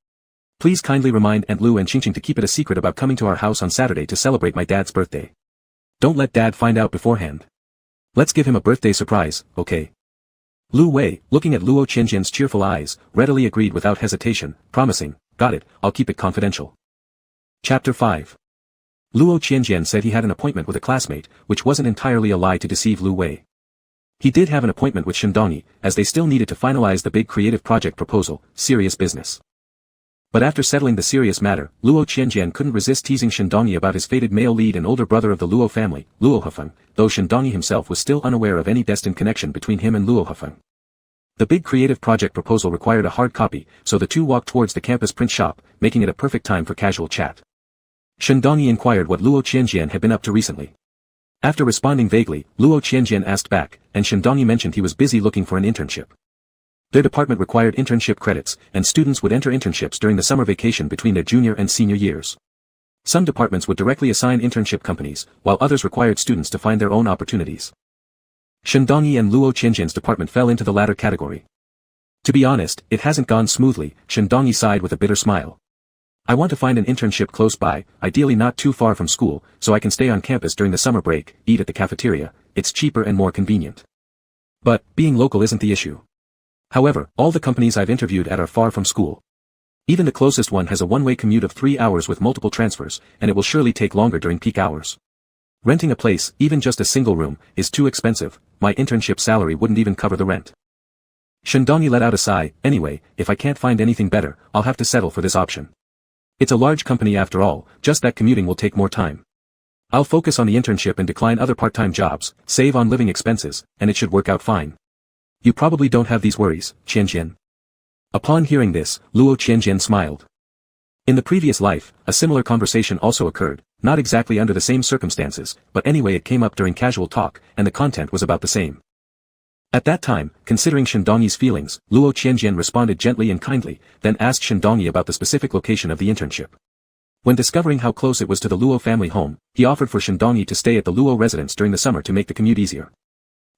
Please kindly remind Aunt Lu and Qingqing to keep it a secret about coming to our house on Saturday to celebrate my dad's birthday. Don't let Dad find out beforehand. Let's give him a birthday surprise, okay? Lu Wei, looking at Luo Qianjian's cheerful eyes, readily agreed without hesitation, promising, got it, I'll keep it confidential. Chapter 5. Luo Qianjian said he had an appointment with a classmate, which wasn't entirely a lie to deceive Lu Wei. He did have an appointment with Shindongyi, as they still needed to finalize the big creative project proposal, serious business. But after settling the serious matter, Luo Qianjian couldn't resist teasing Shindongyi about his fated male lead and older brother of the Luo family, Luo Hefeng, though Shindongyi himself was still unaware of any destined connection between him and Luo Hefeng. The big creative project proposal required a hard copy, so the two walked towards the campus print shop, making it a perfect time for casual chat. Shindongyi inquired what Luo Qianjian had been up to recently. After responding vaguely, Luo Qianjian asked back, and Shindongyi mentioned he was busy looking for an internship. Their department required internship credits, and students would enter internships during the summer vacation between their junior and senior years. Some departments would directly assign internship companies, while others required students to find their own opportunities. Shindongyi and Luo Qianjian's department fell into the latter category. To be honest, it hasn't gone smoothly, Shindongyi sighed with a bitter smile. I want to find an internship close by, ideally not too far from school, so I can stay on campus during the summer break, eat at the cafeteria, it's cheaper and more convenient. But, being local isn't the issue. However, all the companies I've interviewed at are far from school. Even the closest one has a one-way commute of 3 hours with multiple transfers, and it will surely take longer during peak hours. Renting a place, even just a single room, is too expensive, my internship salary wouldn't even cover the rent. Shindongyi let out a sigh, anyway, if I can't find anything better, I'll have to settle for this option. It's a large company after all, just that commuting will take more time. I'll focus on the internship and decline other part-time jobs, save on living expenses, and it should work out fine. You probably don't have these worries, Qianjian. Upon hearing this, Luo Qianjian smiled. In the previous life, a similar conversation also occurred, not exactly under the same circumstances, but anyway it came up during casual talk, and the content was about the same. At that time, considering Shindongyi's feelings, Luo Qianjian responded gently and kindly, then asked Shindongyi about the specific location of the internship. When discovering how close it was to the Luo family home, he offered for Shindongyi to stay at the Luo residence during the summer to make the commute easier.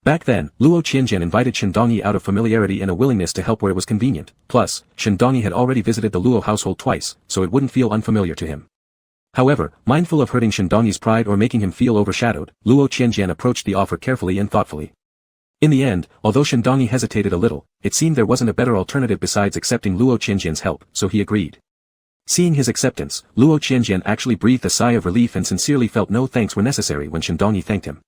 Back then, Luo Qianjian invited Shindongyi out of familiarity and a willingness to help where it was convenient, plus, Shindongyi had already visited the Luo household twice, so it wouldn't feel unfamiliar to him. However, mindful of hurting Shindongyi's pride or making him feel overshadowed, Luo Qianjian approached the offer carefully and thoughtfully. In the end, although Shindongyi hesitated a little, it seemed there wasn't a better alternative besides accepting Luo Qianjian's help, so he agreed. Seeing his acceptance, Luo Qianjian actually breathed a sigh of relief and sincerely felt no thanks were necessary when Shindongyi thanked him.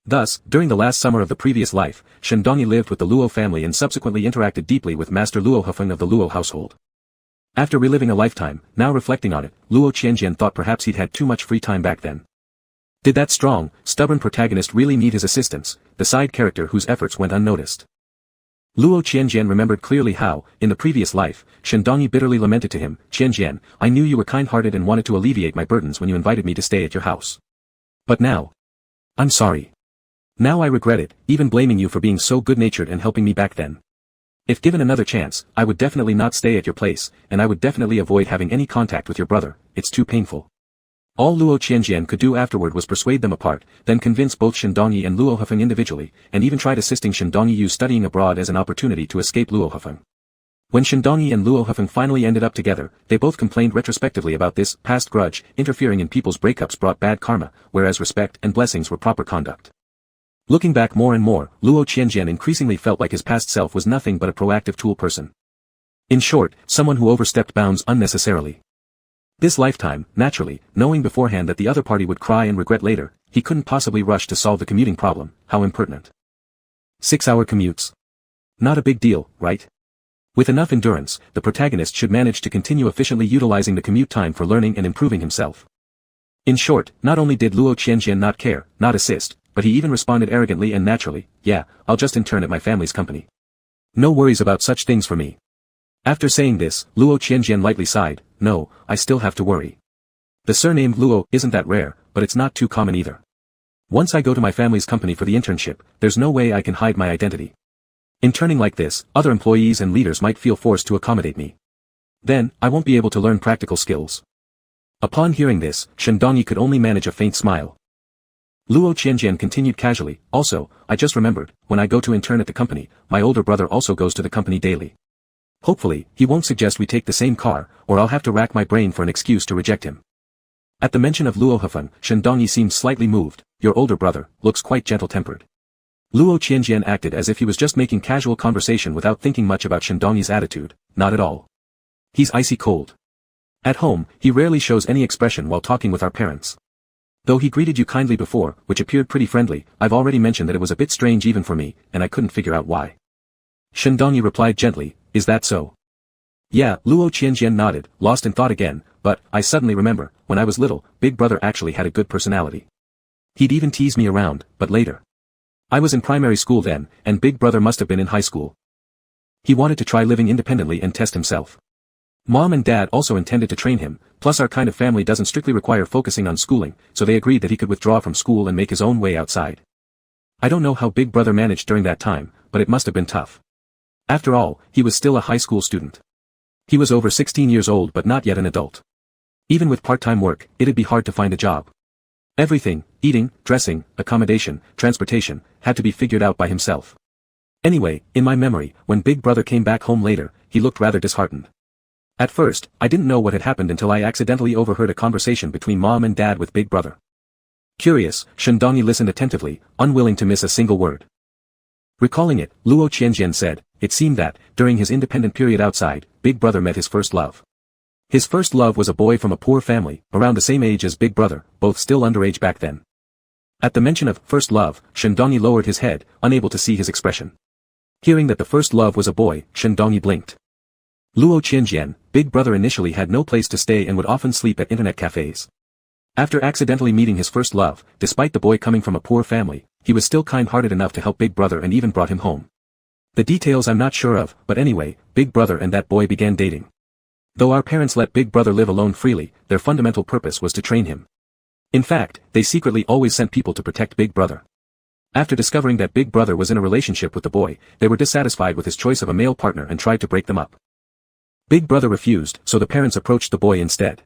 Thus, during the last summer of the previous life, Shindongyi lived with the Luo family and subsequently interacted deeply with Master Luo Hefeng of the Luo household. After reliving a lifetime, now reflecting on it, Luo Qianjian thought perhaps he'd had too much free time back then. Did that strong, stubborn protagonist really need his assistance, the side character whose efforts went unnoticed? Luo Qianjian remembered clearly how, in the previous life, Shindongyi bitterly lamented to him, Qianjian, I knew you were kind-hearted and wanted to alleviate my burdens when you invited me to stay at your house. But now. I'm sorry. Now I regret it, even blaming you for being so good-natured and helping me back then. If given another chance, I would definitely not stay at your place, and I would definitely avoid having any contact with your brother, it's too painful. All Luo Qianjian could do afterward was persuade them apart, then convince both Shen Dongyi and Luo Hefeng individually, and even tried assisting Shen Dongyi use studying abroad as an opportunity to escape Luo Hefeng. When Shen Dongyi and Luo Hefeng finally ended up together, they both complained retrospectively about this past grudge. Interfering in people's breakups brought bad karma, whereas respect and blessings were proper conduct. Looking back more and more, Luo Qianjian increasingly felt like his past self was nothing but a proactive tool person. In short, someone who overstepped bounds unnecessarily. This lifetime, naturally, knowing beforehand that the other party would cry and regret later, he couldn't possibly rush to solve the commuting problem. How impertinent. 6-hour commutes. Not a big deal, right? With enough endurance, the protagonist should manage to continue efficiently utilizing the commute time for learning and improving himself. In short, not only did Luo Qianjian not care, not assist, but he even responded arrogantly and naturally, yeah, I'll just intern at my family's company. No worries about such things for me. After saying this, Luo Qianjian lightly sighed, no, I still have to worry. The surname Luo isn't that rare, but it's not too common either. Once I go to my family's company for the internship, there's no way I can hide my identity. Interning like this, other employees and leaders might feel forced to accommodate me. Then, I won't be able to learn practical skills. Upon hearing this, Shen Dongyi could only manage a faint smile. Luo Qianjian continued casually, also, I just remembered, when I go to intern at the company, my older brother also goes to the company daily. Hopefully, he won't suggest we take the same car, or I'll have to rack my brain for an excuse to reject him. At the mention of Luo Hefeng, Shen Dongyi seemed slightly moved. Your older brother looks quite gentle-tempered. Luo Qianjian acted as if he was just making casual conversation without thinking much about Shen Dongyi's attitude, not at all. He's icy cold. At home, he rarely shows any expression while talking with our parents. Though he greeted you kindly before, which appeared pretty friendly, I've already mentioned that it was a bit strange even for me, and I couldn't figure out why. Shen Dongyi replied gently, is that so? Yeah, Luo Qianjian nodded, lost in thought again, but, I suddenly remember, when I was little, Big Brother actually had a good personality. He'd even tease me around, but later. I was in primary school then, and Big Brother must have been in high school. He wanted to try living independently and test himself. Mom and Dad also intended to train him, plus our kind of family doesn't strictly require focusing on schooling, so they agreed that he could withdraw from school and make his own way outside. I don't know how Big Brother managed during that time, but it must have been tough. After all, he was still a high school student. He was over 16 years old but not yet an adult. Even with part-time work, it'd be hard to find a job. Everything, eating, dressing, accommodation, transportation, had to be figured out by himself. Anyway, in my memory, when Big Brother came back home later, he looked rather disheartened. At first, I didn't know what had happened until I accidentally overheard a conversation between Mom and Dad with Big Brother. Curious, Shen Dongyi listened attentively, unwilling to miss a single word. Recalling it, Luo Qianjian said, it seemed that, during his independent period outside, Big Brother met his first love. His first love was a boy from a poor family, around the same age as Big Brother, both still underage back then. At the mention of first love, Shen Dongyi lowered his head, unable to see his expression. Hearing that the first love was a boy, Shen Dongyi blinked. Luo Qianjian, Big Brother initially had no place to stay and would often sleep at internet cafes. After accidentally meeting his first love, despite the boy coming from a poor family, he was still kind-hearted enough to help Big Brother and even brought him home. The details I'm not sure of, but anyway, Big Brother and that boy began dating. Though our parents let Big Brother live alone freely, their fundamental purpose was to train him. In fact, they secretly always sent people to protect Big Brother. After discovering that Big Brother was in a relationship with the boy, they were dissatisfied with his choice of a male partner and tried to break them up. Big Brother refused, so the parents approached the boy instead.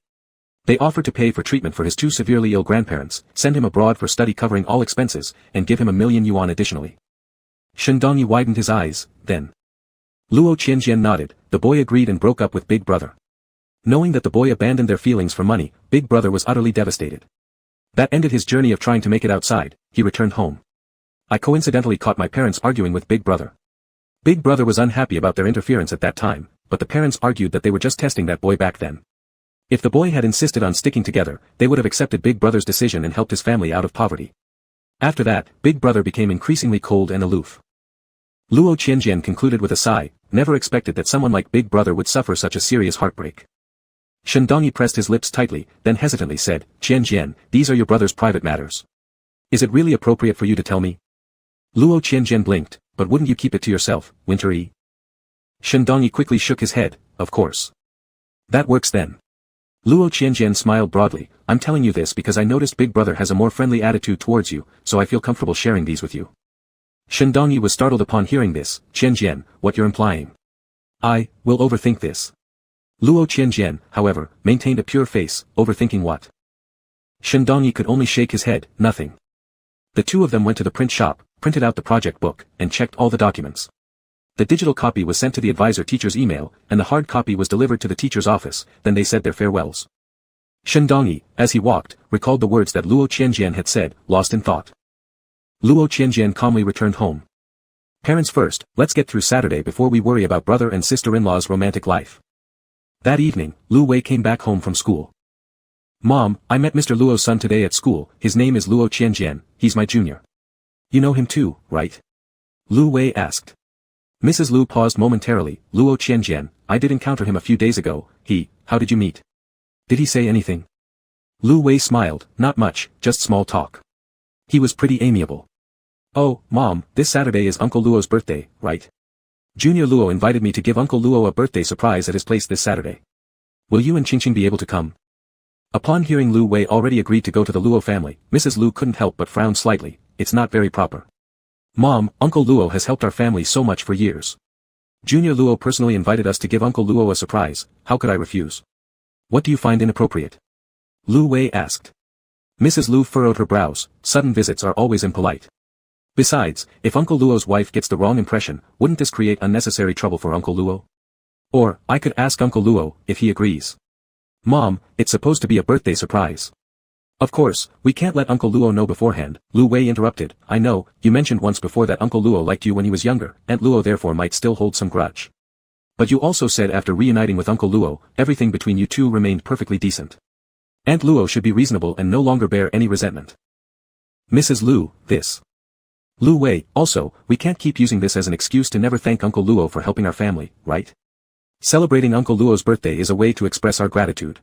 They offered to pay for treatment for his two severely ill grandparents, send him abroad for study covering all expenses, and give him 1,000,000 yuan additionally. Shen Dongyi widened his eyes, then. Luo Qianjian nodded, the boy agreed and broke up with Big Brother. Knowing that the boy abandoned their feelings for money, Big Brother was utterly devastated. That ended his journey of trying to make it outside, he returned home. I coincidentally caught my parents arguing with Big Brother. Big Brother was unhappy about their interference at that time, but the parents argued that they were just testing that boy back then. If the boy had insisted on sticking together, they would have accepted Big Brother's decision and helped his family out of poverty. After that, Big Brother became increasingly cold and aloof. Luo Qianjian concluded with a sigh, never expected that someone like Big Brother would suffer such a serious heartbreak. Shen Dongyi pressed his lips tightly, then hesitantly said, Qianjian, these are your brother's private matters. Is it really appropriate for you to tell me? Luo Qianjian blinked, but wouldn't you keep it to yourself, Winter-y? Shen Dongyi quickly shook his head, of course. That works then. Luo Qianjian smiled broadly. I'm telling you this because I noticed Big Brother has a more friendly attitude towards you, so I feel comfortable sharing these with you. Shen Dongyi was startled upon hearing this. Qianjian, what you're implying? I will overthink this. Luo Qianjian, however, maintained a pure face. Overthinking what? Shen Dongyi could only shake his head. Nothing. The two of them went to the print shop, printed out the project book, and checked all the documents. The digital copy was sent to the advisor teacher's email, and the hard copy was delivered to the teacher's office. Then they said their farewells. Shen Dongyi, as he walked, recalled the words that Luo Qianjian had said, lost in thought. Luo Qianjian calmly returned home. Parents first, let's get through Saturday before we worry about brother and sister-in-law's romantic life. That evening, Lu Wei came back home from school. Mom, I met Mr. Luo's son today at school. His name is Luo Qianjian, he's my junior. You know him too, right? Lu Wei asked. Mrs. Lu paused momentarily. Luo Qianjian, I did encounter him a few days ago. How did you meet? Did he say anything? Lu Wei smiled. Not much, just small talk. He was pretty amiable. Oh, Mom, this Saturday is Uncle Luo's birthday, right? Junior Luo invited me to give Uncle Luo a birthday surprise at his place this Saturday. Will you and Qingqing be able to come? Upon hearing Lu Wei already agreed to go to the Luo family, Mrs. Lu couldn't help but frown slightly. It's not very proper. Mom, Uncle Luo has helped our family so much for years. Junior Luo personally invited us to give Uncle Luo a surprise. How could I refuse? What do you find inappropriate? Lu Wei asked. Mrs. Lu furrowed her brows. Sudden visits are always impolite. Besides, if Uncle Luo's wife gets the wrong impression, wouldn't this create unnecessary trouble for Uncle Luo? Or, I could ask Uncle Luo, if he agrees. Mom, it's supposed to be a birthday surprise. Of course, we can't let Uncle Luo know beforehand. Lu Wei interrupted. I know, you mentioned once before that Uncle Luo liked you when he was younger, Aunt Luo therefore might still hold some grudge. But you also said after reuniting with Uncle Luo, everything between you two remained perfectly decent. Aunt Luo should be reasonable and no longer bear any resentment. Mrs. Lu, this. Lu Wei, also, we can't keep using this as an excuse to never thank Uncle Luo for helping our family, right? Celebrating Uncle Luo's birthday is a way to express our gratitude.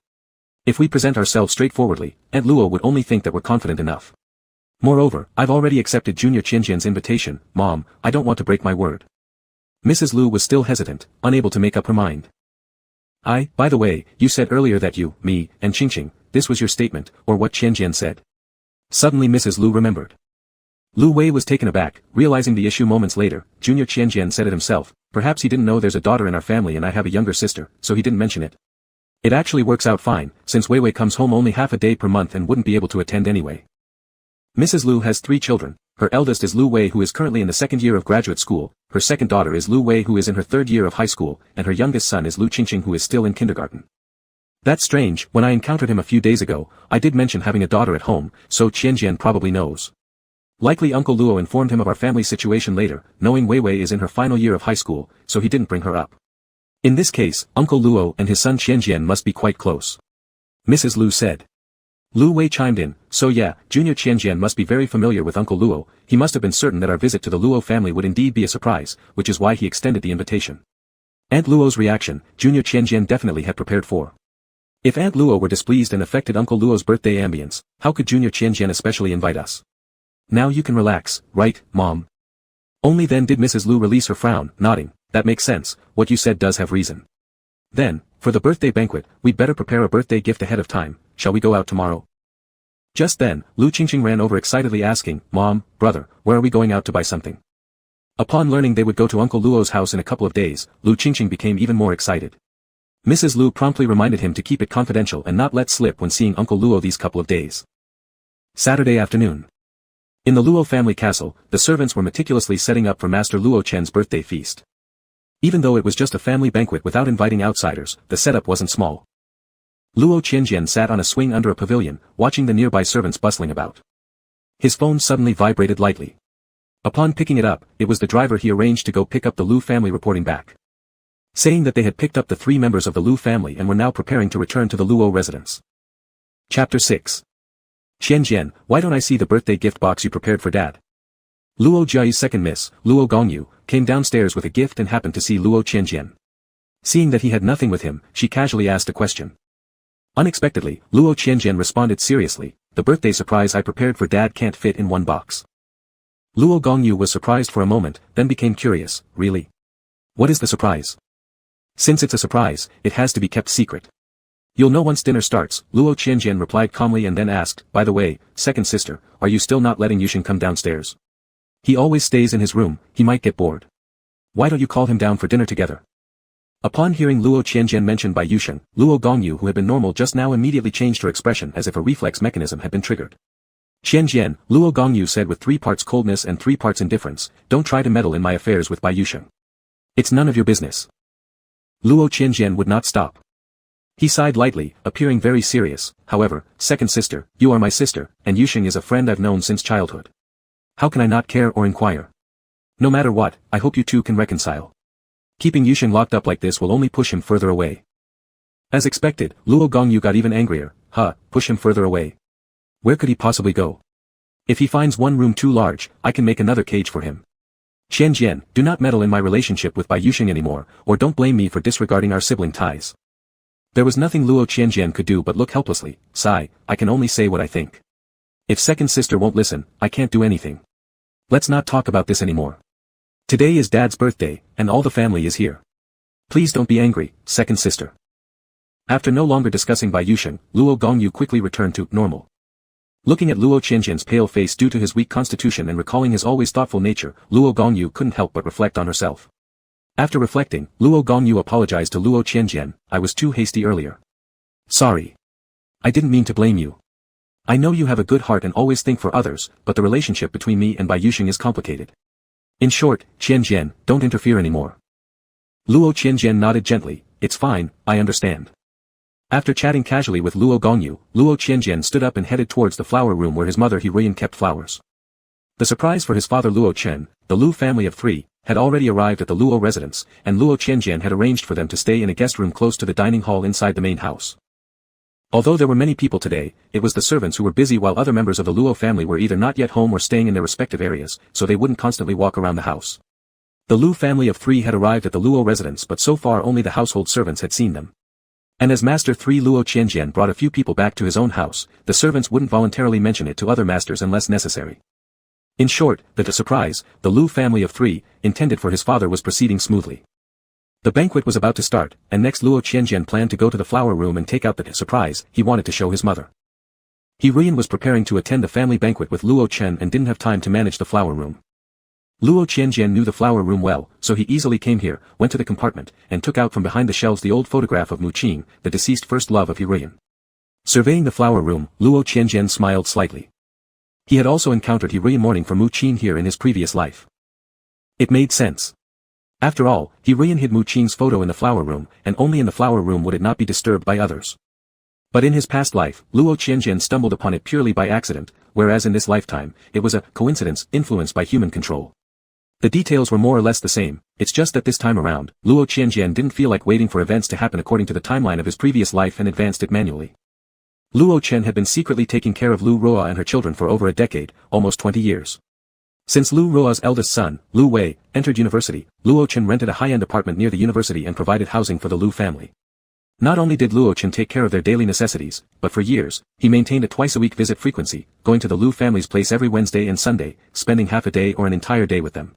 If we present ourselves straightforwardly, Aunt Luo would only think that we're confident enough. Moreover, I've already accepted Junior Qianjian's invitation. Mom, I don't want to break my word. Mrs. Lu was still hesitant, unable to make up her mind. By the way, you said earlier that you, me, and Qingqing, this was your statement, or what Qianjian said. Suddenly Mrs. Lu remembered. Lu Wei was taken aback, realizing the issue moments later. Junior Qianjian said it himself. Perhaps he didn't know there's a daughter in our family and I have a younger sister, so he didn't mention it. It actually works out fine, since Wei Wei comes home only half a day per month and wouldn't be able to attend anyway. Mrs. Lu has 3 children. Her eldest is Lu Wei who is currently in the 2nd year of graduate school, her second daughter is Lu Wei who is in her 3rd year of high school, and her youngest son is Lu Qingqing who is still in kindergarten. That's strange, when I encountered him a few days ago, I did mention having a daughter at home, so Qianjian probably knows. Likely Uncle Luo informed him of our family situation later, knowing Wei Wei is in her final year of high school, so he didn't bring her up. In this case, Uncle Luo and his son Qianjian must be quite close. Mrs. Lu said. Lu Wei chimed in, so yeah, Junior Qianjian must be very familiar with Uncle Luo. He must have been certain that our visit to the Luo family would indeed be a surprise, which is why he extended the invitation. Aunt Luo's reaction, Junior Qianjian definitely had prepared for. If Aunt Luo were displeased and affected Uncle Luo's birthday ambience, how could Junior Qianjian especially invite us? Now you can relax, right, Mom? Only then did Mrs. Lu release her frown, nodding. That makes sense, what you said does have reason. Then, for the birthday banquet, we'd better prepare a birthday gift ahead of time. Shall we go out tomorrow? Just then, Lu Qingqing ran over excitedly asking, Mom, brother, where are we going out to buy something? Upon learning they would go to Uncle Luo's house in a couple of days, Lu Qingqing became even more excited. Mrs. Lu promptly reminded him to keep it confidential and not let slip when seeing Uncle Luo these couple of days. Saturday afternoon. In the Luo family castle, the servants were meticulously setting up for Master Luo Chen's birthday feast. Even though it was just a family banquet without inviting outsiders, the setup wasn't small. Luo Qianjian sat on a swing under a pavilion, watching the nearby servants bustling about. His phone suddenly vibrated lightly. Upon picking it up, it was the driver he arranged to go pick up the Lu family reporting back, saying that they had picked up the 3 members of the Lu family and were now preparing to return to the Luo residence. Chapter 6. Qianjian, why don't I see the birthday gift box you prepared for Dad? Luo Jiayi's second miss, Luo Gongyu, came downstairs with a gift and happened to see Luo Qianjian. Seeing that he had nothing with him, she casually asked a question. Unexpectedly, Luo Qianjian responded seriously, the birthday surprise I prepared for Dad can't fit in one box. Luo Gongyu was surprised for a moment, then became curious, really? What is the surprise? Since it's a surprise, it has to be kept secret. You'll know once dinner starts, Luo Qianjian replied calmly and then asked, by the way, second sister, are you still not letting Yushin come downstairs? He always stays in his room, he might get bored. Why don't you call him down for dinner together? Upon hearing Luo Qianjian mentioned by Yushin, Luo Gongyu, who had been normal just now, immediately changed her expression as if a reflex mechanism had been triggered. Qianjian, Luo Gongyu said with 3 parts coldness and 3 parts indifference, don't try to meddle in my affairs with Bai Yushin. It's none of your business. Luo Qianjian would not stop. He sighed lightly, appearing very serious. However, second sister, you are my sister, and Yushin is a friend I've known since childhood. How can I not care or inquire? No matter what, I hope you two can reconcile. Keeping Yushin locked up like this will only push him further away. As expected, Luo Gongyu got even angrier. Push him further away. Where could he possibly go? If he finds one room too large, I can make another cage for him. Qianjian, do not meddle in my relationship with Bai Yushin anymore, or don't blame me for disregarding our sibling ties. There was nothing Luo Qianjian could do but look helplessly. Sigh, I can only say what I think. If second sister won't listen, I can't do anything. Let's not talk about this anymore. Today is Dad's birthday, and all the family is here. Please don't be angry, second sister. After no longer discussing Bai Yushin, Luo Gongyu quickly returned to normal. Looking at Luo Qianjian's pale face due to his weak constitution and recalling his always thoughtful nature, Luo Gongyu couldn't help but reflect on herself. After reflecting, Luo Gongyu apologized to Luo Qianjian, I was too hasty earlier. Sorry. I didn't mean to blame you. I know you have a good heart and always think for others, but the relationship between me and Bai Yushin is complicated. In short, Qianjian, don't interfere anymore. Luo Qianjian nodded gently, it's fine, I understand. After chatting casually with Luo Gongyu, Luo Qianjian stood up and headed towards the flower room where his mother Hiruyan kept flowers. The surprise for his father Luo Chen, the Lu family of 3, had already arrived at the Luo residence, and Luo Qianjian had arranged for them to stay in a guest room close to the dining hall inside the main house. Although there were many people today, it was the servants who were busy while other members of the Luo family were either not yet home or staying in their respective areas, so they wouldn't constantly walk around the house. The Lu family of 3 had arrived at the Luo residence, but so far only the household servants had seen them. And as Master 3 Luo Qianjian brought a few people back to his own house, the servants wouldn't voluntarily mention it to other masters unless necessary. In short, the surprise, the Lu family of 3, intended for his father was proceeding smoothly. The banquet was about to start, and next Luo Qianjian planned to go to the flower room and take out the surprise he wanted to show his mother. Hiruyan was preparing to attend the family banquet with Luo Chen and didn't have time to manage the flower room. Luo Qianjian knew the flower room well, so he easily came here, went to the compartment, and took out from behind the shelves the old photograph of Mu Qing, the deceased first love of Hiruyan. Surveying the flower room, Luo Qianjian smiled slightly. He had also encountered Hiruyan mourning for Mu Qing here in his previous life. It made sense. After all, Hiruyan hid Mu Qing's photo in the flower room, and only in the flower room would it not be disturbed by others. But in his past life, Luo Qianjian stumbled upon it purely by accident, whereas in this lifetime, it was a coincidence influenced by human control. The details were more or less the same, it's just that this time around, Luo Qianjian didn't feel like waiting for events to happen according to the timeline of his previous life and advanced it manually. Luo Chen had been secretly taking care of Lu Ruo and her children for over a decade, almost 20 years. Since Lu Ruo's eldest son, Lu Wei, entered university, Luo Chen rented a high-end apartment near the university and provided housing for the Lu family. Not only did Luo Chen take care of their daily necessities, but for years, he maintained a twice-a-week visit frequency, going to the Lu family's place every Wednesday and Sunday, spending half a day or an entire day with them.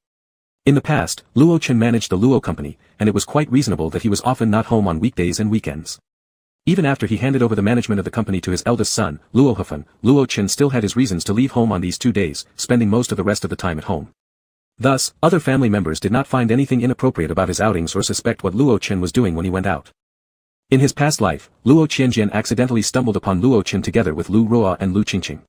In the past, Luo Chen managed the Luo company, and it was quite reasonable that he was often not home on weekdays and weekends. Even after he handed over the management of the company to his eldest son, Luo Hefan, Luo Chen still had his reasons to leave home on these 2 days, spending most of the rest of the time at home. Thus, other family members did not find anything inappropriate about his outings or suspect what Luo Chen was doing when he went out. In his past life, Luo Qianjian accidentally stumbled upon Luo Chen together with Lu Ruo and Lu Qingqing.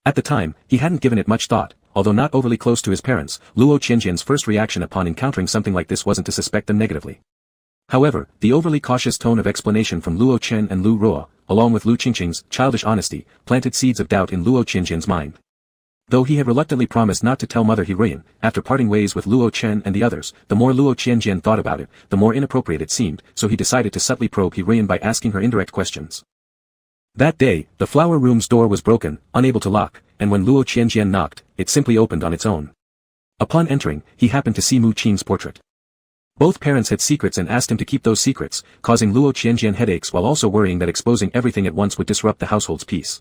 At the time, he hadn't given it much thought, although not overly close to his parents. Luo Qianjian's first reaction upon encountering something like this wasn't to suspect them negatively. However, the overly cautious tone of explanation from Luo Chen and Lu Ruo, along with Lu Qingqing's childish honesty, planted seeds of doubt in Luo Qianjian's mind. Though he had reluctantly promised not to tell Mother Hiruyan, after parting ways with Luo Chen and the others, the more Luo Qianjian thought about it, the more inappropriate it seemed, so he decided to subtly probe Hiruyan by asking her indirect questions. That day, the flower room's door was broken, unable to lock, and when Luo Qianjian knocked, it simply opened on its own. Upon entering, he happened to see Mu Qing's portrait. Both parents had secrets and asked him to keep those secrets, causing Luo Qianjian headaches while also worrying that exposing everything at once would disrupt the household's peace.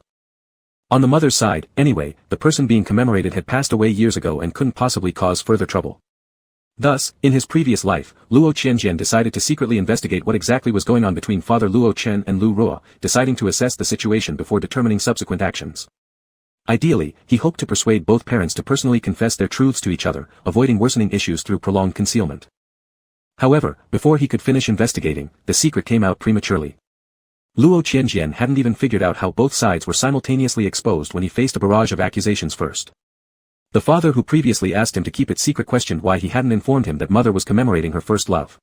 On the mother's side, anyway, the person being commemorated had passed away years ago and couldn't possibly cause further trouble. Thus, in his previous life, Luo Qianjian decided to secretly investigate what exactly was going on between Father Luo Chen and Lu Ruo, deciding to assess the situation before determining subsequent actions. Ideally, he hoped to persuade both parents to personally confess their truths to each other, avoiding worsening issues through prolonged concealment. However, before he could finish investigating, the secret came out prematurely. Luo Qianjian hadn't even figured out how both sides were simultaneously exposed when he faced a barrage of accusations first. The father who previously asked him to keep it secret questioned why he hadn't informed him that mother was commemorating her first love.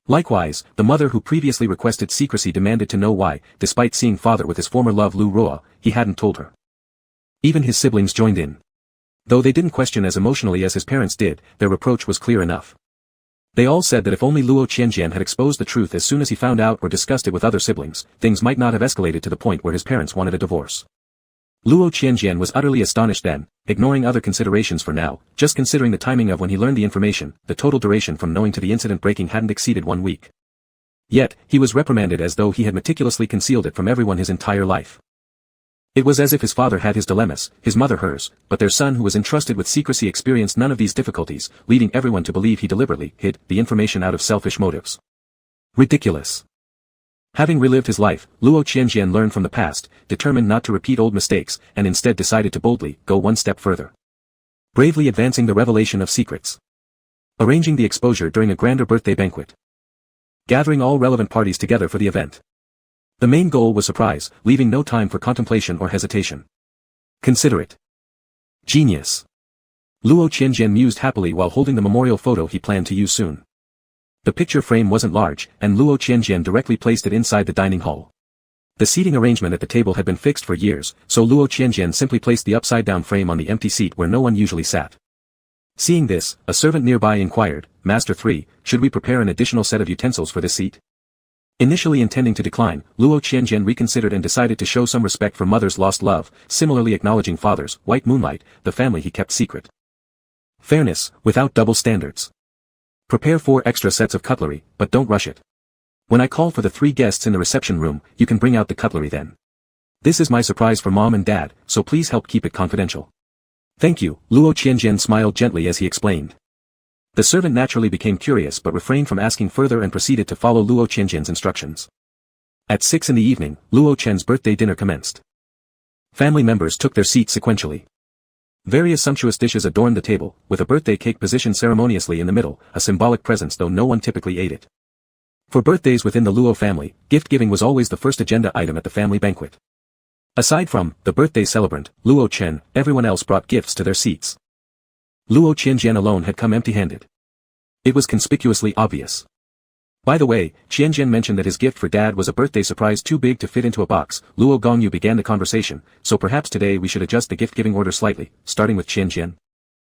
Likewise, the mother who previously requested secrecy demanded to know why, despite seeing father with his former love Lu Ruo, he hadn't told her. Even his siblings joined in. Though they didn't question as emotionally as his parents did, their reproach was clear enough. They all said that if only Luo Qianjian had exposed the truth as soon as he found out or discussed it with other siblings, things might not have escalated to the point where his parents wanted a divorce. Luo Qianjian was utterly astonished then, ignoring other considerations for now, just considering the timing of when he learned the information, the total duration from knowing to the incident breaking hadn't exceeded 1 week. Yet, he was reprimanded as though he had meticulously concealed it from everyone his entire life. It was as if his father had his dilemmas, his mother hers, but their son who was entrusted with secrecy experienced none of these difficulties, leading everyone to believe he deliberately hid the information out of selfish motives. Ridiculous. Having relived his life, Luo Qianjian learned from the past, determined not to repeat old mistakes, and instead decided to boldly go one step further. Bravely advancing the revelation of secrets. Arranging the exposure during a grander birthday banquet. Gathering all relevant parties together for the event. The main goal was surprise, leaving no time for contemplation or hesitation. Consider it. Genius. Luo Qianjian mused happily while holding the memorial photo he planned to use soon. The picture frame wasn't large, and Luo Qianjian directly placed it inside the dining hall. The seating arrangement at the table had been fixed for years, so Luo Qianjian simply placed the upside-down frame on the empty seat where no one usually sat. Seeing this, a servant nearby inquired, "Master 3, should we prepare an additional set of utensils for this seat?" Initially intending to decline, Luo Qianjian reconsidered and decided to show some respect for mother's lost love, similarly acknowledging father's white moonlight, the family he kept secret. Fairness, without double standards. Prepare 4 extra sets of cutlery, but don't rush it. When I call for the 3 guests in the reception room, you can bring out the cutlery then. This is my surprise for mom and dad, so please help keep it confidential. Thank you, Luo Qianjian smiled gently as he explained. The servant naturally became curious but refrained from asking further and proceeded to follow Luo Qianjian's instructions. At 6 in the evening, Luo Chen's birthday dinner commenced. Family members took their seats sequentially. Various sumptuous dishes adorned the table, with a birthday cake positioned ceremoniously in the middle, a symbolic presence though no one typically ate it. For birthdays within the Luo family, gift-giving was always the first agenda item at the family banquet. Aside from the birthday celebrant, Luo Chen, everyone else brought gifts to their seats. Luo Qianjian alone had come empty-handed. It was conspicuously obvious. By the way, Qianjian mentioned that his gift for dad was a birthday surprise too big to fit into a box. Luo Gongyu began the conversation, so perhaps today we should adjust the gift-giving order slightly, starting with Qianjian.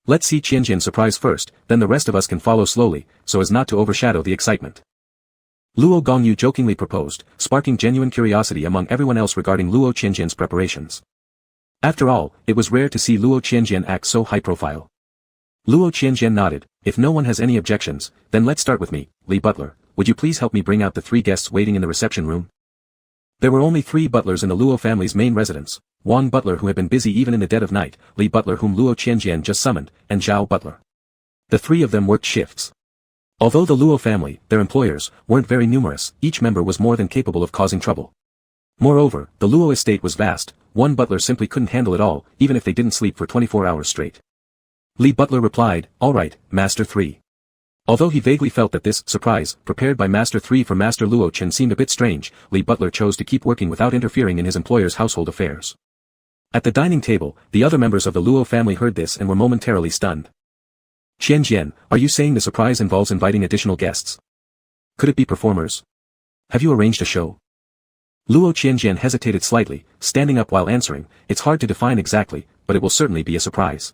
Let's see Qianjian's surprise first, then the rest of us can follow slowly, so as not to overshadow the excitement. Luo Gongyu jokingly proposed, sparking genuine curiosity among everyone else regarding Luo Qianjian's preparations. After all, it was rare to see Luo Qianjian act so high-profile. Luo Qianjian nodded. If no one has any objections, then let's start with me, Li Butler. Would you please help me bring out the 3 guests waiting in the reception room? There were only 3 butlers in the Luo family's main residence, Wang Butler who had been busy even in the dead of night, Li Butler whom Luo Qianjian just summoned, and Zhao Butler. The 3 of them worked shifts. Although the Luo family, their employers, weren't very numerous, each member was more than capable of causing trouble. Moreover, the Luo estate was vast, one butler simply couldn't handle it all, even if they didn't sleep for 24 hours straight. Li Butler replied, "All right, Master 3. Although he vaguely felt that this surprise, prepared by Master 3 for Master Luo Chen seemed a bit strange, Li Butler chose to keep working without interfering in his employer's household affairs. At the dining table, the other members of the Luo family heard this and were momentarily stunned. Qianjian, are you saying the surprise involves inviting additional guests? Could it be performers? Have you arranged a show? Luo Qianjian hesitated slightly, standing up while answering, it's hard to define exactly, but it will certainly be a surprise.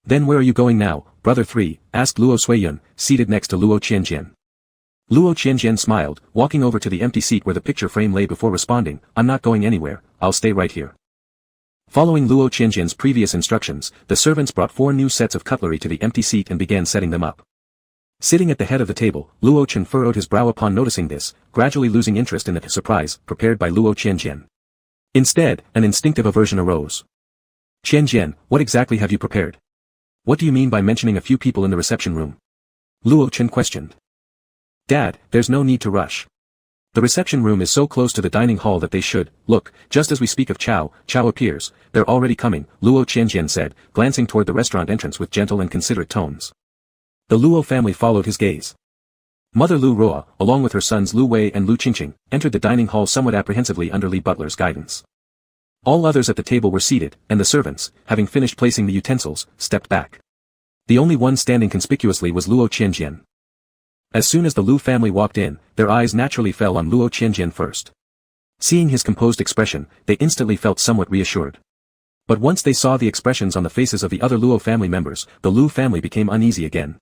Then where are you going now, Brother 3, asked Luo Suiyun, seated next to Luo Qianjian. Luo Qianjian smiled, walking over to the empty seat where the picture frame lay before responding, I'm not going anywhere, I'll stay right here. Following Luo Qianjian's previous instructions, the servants brought 4 new sets of cutlery to the empty seat and began setting them up. Sitting at the head of the table, Luo Chen furrowed his brow upon noticing this, gradually losing interest in the surprise prepared by Luo Qianjian. Instead, an instinctive aversion arose. Qianjian, what exactly have you prepared? What do you mean by mentioning a few people in the reception room? Luo Chen questioned. Dad, there's no need to rush. The reception room is so close to the dining hall that they should, look, just as we speak of Chao appears, they're already coming, Luo Qianjian said, glancing toward the restaurant entrance with gentle and considerate tones. The Luo family followed his gaze. Mother Lu Ruo, along with her sons Lu Wei and Lu Qingqing, entered the dining hall somewhat apprehensively under Li Butler's guidance. All others at the table were seated, and the servants, having finished placing the utensils, stepped back. The only one standing conspicuously was Luo Qianjian. As soon as the Lu family walked in, their eyes naturally fell on Luo Qianjian first. Seeing his composed expression, they instantly felt somewhat reassured. But once they saw the expressions on the faces of the other Luo family members, the Lu family became uneasy again.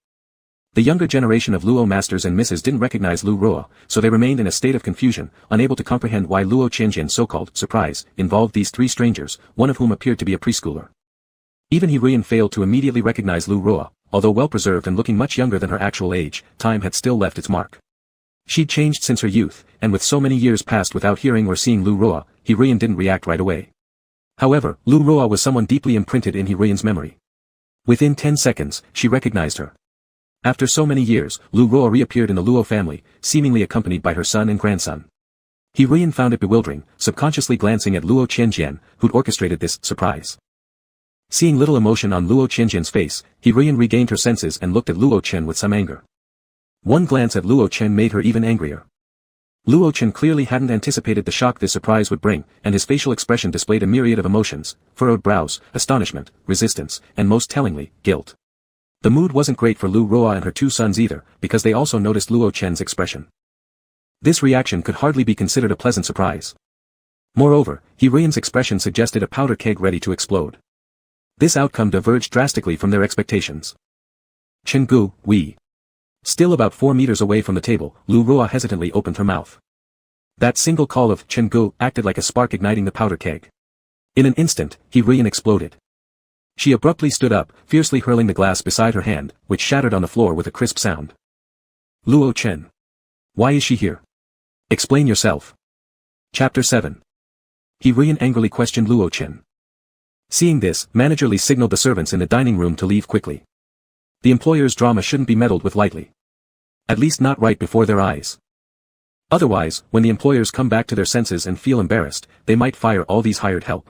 The younger generation of Luo masters and misses didn't recognize Lu Ruo, so they remained in a state of confusion, unable to comprehend why Luo Qianjian's so-called surprise involved these three strangers, one of whom appeared to be a preschooler. Even He Ruian failed to immediately recognize Lu Ruo. Although well-preserved and looking much younger than her actual age, time had still left its mark. She'd changed since her youth, and with so many years passed without hearing or seeing Lu Ruo, He Ruian didn't react right away. However, Lu Ruo was someone deeply imprinted in He Ruian's memory. Within 10 seconds, she recognized her. After so many years, Lu Ruo reappeared in the Luo family, seemingly accompanied by her son and grandson. He Ruian found it bewildering, subconsciously glancing at Luo Qianjian, who'd orchestrated this surprise. Seeing little emotion on Luo Qianjian's face, He Ruian regained her senses and looked at Luo Chen with some anger. One glance at Luo Chen made her even angrier. Luo Chen clearly hadn't anticipated the shock this surprise would bring, and his facial expression displayed a myriad of emotions, furrowed brows, astonishment, resistance, and most tellingly, guilt. The mood wasn't great for Lu Ruo and her two sons either, because they also noticed Luo Chen's expression. This reaction could hardly be considered a pleasant surprise. Moreover, He Ruian's expression suggested a powder keg ready to explode. This outcome diverged drastically from their expectations. Chenggu, we. Still about 4 meters away from the table, Lu Ruo hesitantly opened her mouth. That single call of Chenggu acted like a spark igniting the powder keg. In an instant, He Ruian exploded. She abruptly stood up, fiercely hurling the glass beside her hand, which shattered on the floor with a crisp sound. Luo Chen. Why is she here? Explain yourself. Chapter 7. He Ruian angrily questioned Luo Chen. Seeing this, Manager Li signaled the servants in the dining room to leave quickly. The employer's drama shouldn't be meddled with lightly. At least not right before their eyes. Otherwise, when the employers come back to their senses and feel embarrassed, they might fire all these hired help.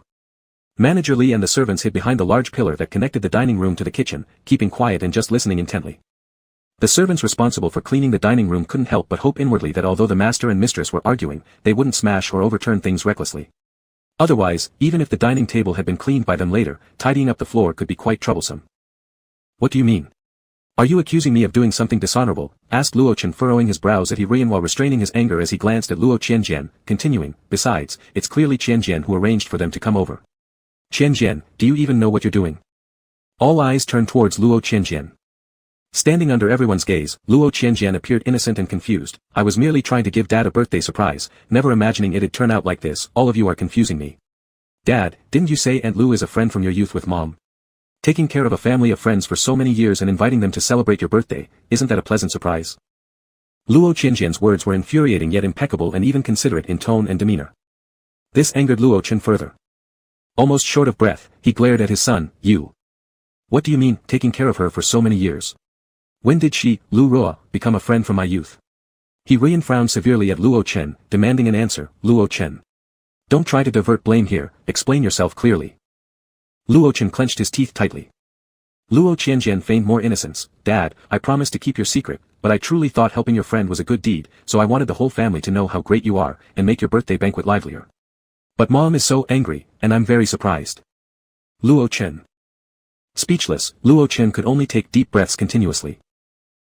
Manager Li and the servants hid behind the large pillar that connected the dining room to the kitchen, keeping quiet and just listening intently. The servants responsible for cleaning the dining room couldn't help but hope inwardly that although the master and mistress were arguing, they wouldn't smash or overturn things recklessly. Otherwise, even if the dining table had been cleaned by them later, tidying up the floor could be quite troublesome. What do you mean? Are you accusing me of doing something dishonorable? Asked Luo Chen, furrowing his brows at He Ruian while restraining his anger as he glanced at Luo Qianjian, continuing, besides, it's clearly Qianjian who arranged for them to come over. Qianjian, do you even know what you're doing? All eyes turned towards Luo Qianjian. Standing under everyone's gaze, Luo Qianjian appeared innocent and confused. I was merely trying to give Dad a birthday surprise, never imagining it'd turn out like this. All of you are confusing me. Dad, didn't you say Aunt Lu is a friend from your youth with Mom? Taking care of a family of friends for so many years and inviting them to celebrate your birthday, isn't that a pleasant surprise? Luo Qianjian's words were infuriating yet impeccable and even considerate in tone and demeanor. This angered Luo Chen further. Almost short of breath, he glared at his son, you. What do you mean, taking care of her for so many years? When did she, Lu Ruo, become a friend from my youth? He Ruian frowned severely at Luo Chen, demanding an answer. Luo Chen. Don't try to divert blame here, explain yourself clearly. Luo Chen clenched his teeth tightly. Luo Qianjian feigned more innocence. Dad, I promised to keep your secret, but I truly thought helping your friend was a good deed, so I wanted the whole family to know how great you are, and make your birthday banquet livelier. But Mom is so angry, and I'm very surprised. Luo Chen. Speechless, Luo Chen could only take deep breaths continuously.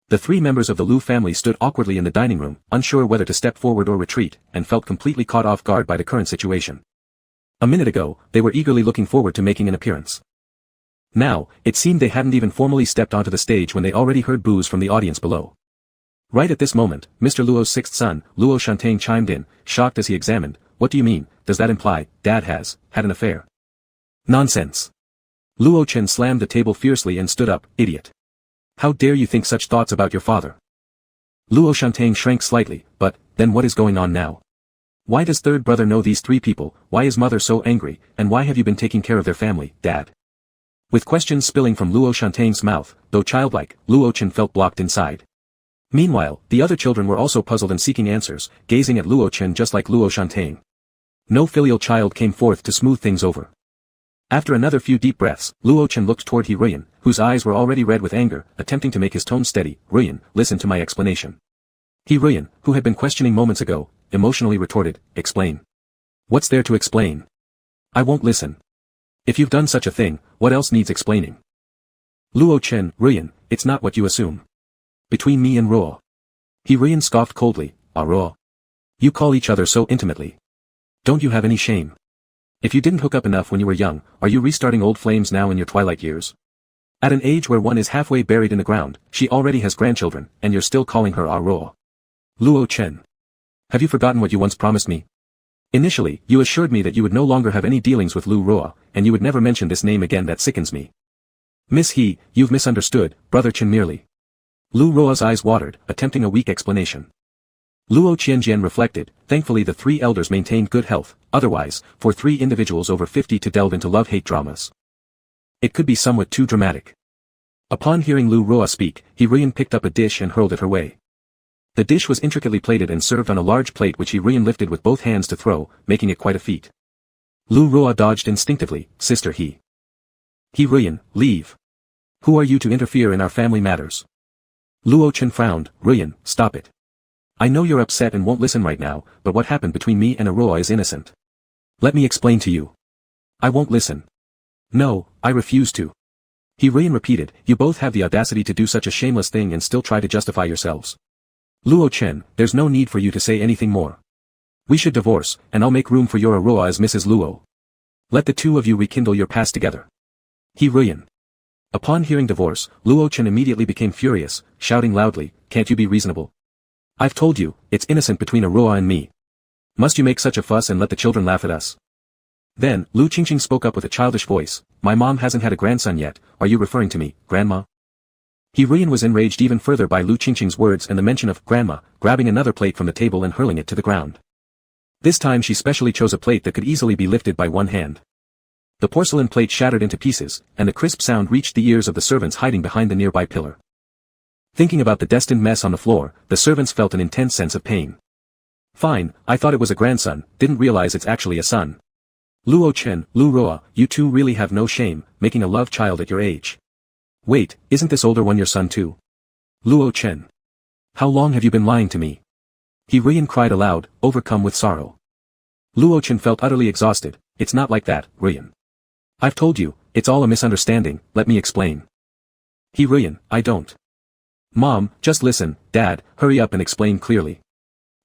The three members of the Lu family stood awkwardly in the dining room, unsure whether to step forward or retreat, and felt completely caught off guard by the current situation. A minute ago, they were eagerly looking forward to making an appearance. Now, it seemed they hadn't even formally stepped onto the stage when they already heard boos from the audience below. Right at this moment, Mr. Luo's sixth son, Luo Shantang chimed in, shocked as he examined, what do you mean, does that imply, Dad had an affair? Nonsense. Luo Chen slammed the table fiercely and stood up, idiot. How dare you think such thoughts about your father? Luo Shantang shrank slightly, but, then what is going on now? Why does third brother know these three people, why is mother so angry, and why have you been taking care of their family, Dad? With questions spilling from Luo Shantang's mouth, though childlike, Luo Chen felt blocked inside. Meanwhile, the other children were also puzzled and seeking answers, gazing at Luo Chen just like Luo Shantain. No filial child came forth to smooth things over. After another few deep breaths, Luo Chen looked toward He Ruyan, whose eyes were already red with anger, attempting to make his tone steady. Ruyan, listen to my explanation. He Ruyan, who had been questioning moments ago, emotionally retorted, explain. What's there to explain? I won't listen. If you've done such a thing, what else needs explaining? Luo Chen, Ruyan, it's not what you assume. Between me and Ruo. He Ruyan scoffed coldly, Ruo. You call each other so intimately. Don't you have any shame? If you didn't hook up enough when you were young, are you restarting old flames now in your twilight years? At an age where one is halfway buried in the ground, she already has grandchildren, and you're still calling her Ruo. Luo Chen. Have you forgotten what you once promised me? Initially, you assured me that you would no longer have any dealings with Lu Ruo, and you would never mention this name again. That sickens me. Miss He, you've misunderstood, Brother Chen merely. Lu Ruo's eyes watered, attempting a weak explanation. Luo Qianjian reflected, thankfully the three elders maintained good health, otherwise, for three individuals over 50 to delve into love-hate dramas. It could be somewhat too dramatic. Upon hearing Lu Ruo speak, He Ruyan picked up a dish and hurled it her way. The dish was intricately plated and served on a large plate which He Ruyan lifted with both hands to throw, making it quite a feat. Lu Ruo dodged instinctively, Sister He. He Ruyan, leave. Who are you to interfere in our family matters? Luo Chen frowned, Ruyan, stop it. I know you're upset and won't listen right now, but what happened between me and Ruo is innocent. Let me explain to you. I won't listen. No, I refuse to. He Ruyan repeated, you both have the audacity to do such a shameless thing and still try to justify yourselves. Luo Chen, there's no need for you to say anything more. We should divorce, and I'll make room for your Ruo as Mrs. Luo. Let the two of you rekindle your past together. He Ruyan. Upon hearing divorce, Luo Chen immediately became furious, shouting loudly, can't you be reasonable? I've told you, it's innocent between Ruo and me. Must you make such a fuss and let the children laugh at us? Then, Lu Qingqing spoke up with a childish voice, my mom hasn't had a grandson yet, are you referring to me, Grandma? He Ruyan was enraged even further by Lu Qingqing's words and the mention of Grandma, grabbing another plate from the table and hurling it to the ground. This time she specially chose a plate that could easily be lifted by one hand. The porcelain plate shattered into pieces, and the crisp sound reached the ears of the servants hiding behind the nearby pillar. Thinking about the destined mess on the floor, the servants felt an intense sense of pain. Fine, I thought it was a grandson, didn't realize it's actually a son. Luo Chen, Lu Ruo, you two really have no shame, making a love child at your age. Wait, isn't this older one your son too? Luo Chen. How long have you been lying to me? He Ruyan cried aloud, overcome with sorrow. Luo Chen felt utterly exhausted, it's not like that, Ruyan. I've told you, it's all a misunderstanding, let me explain. He Ruyan, I don't. Mom, just listen, Dad, hurry up and explain clearly.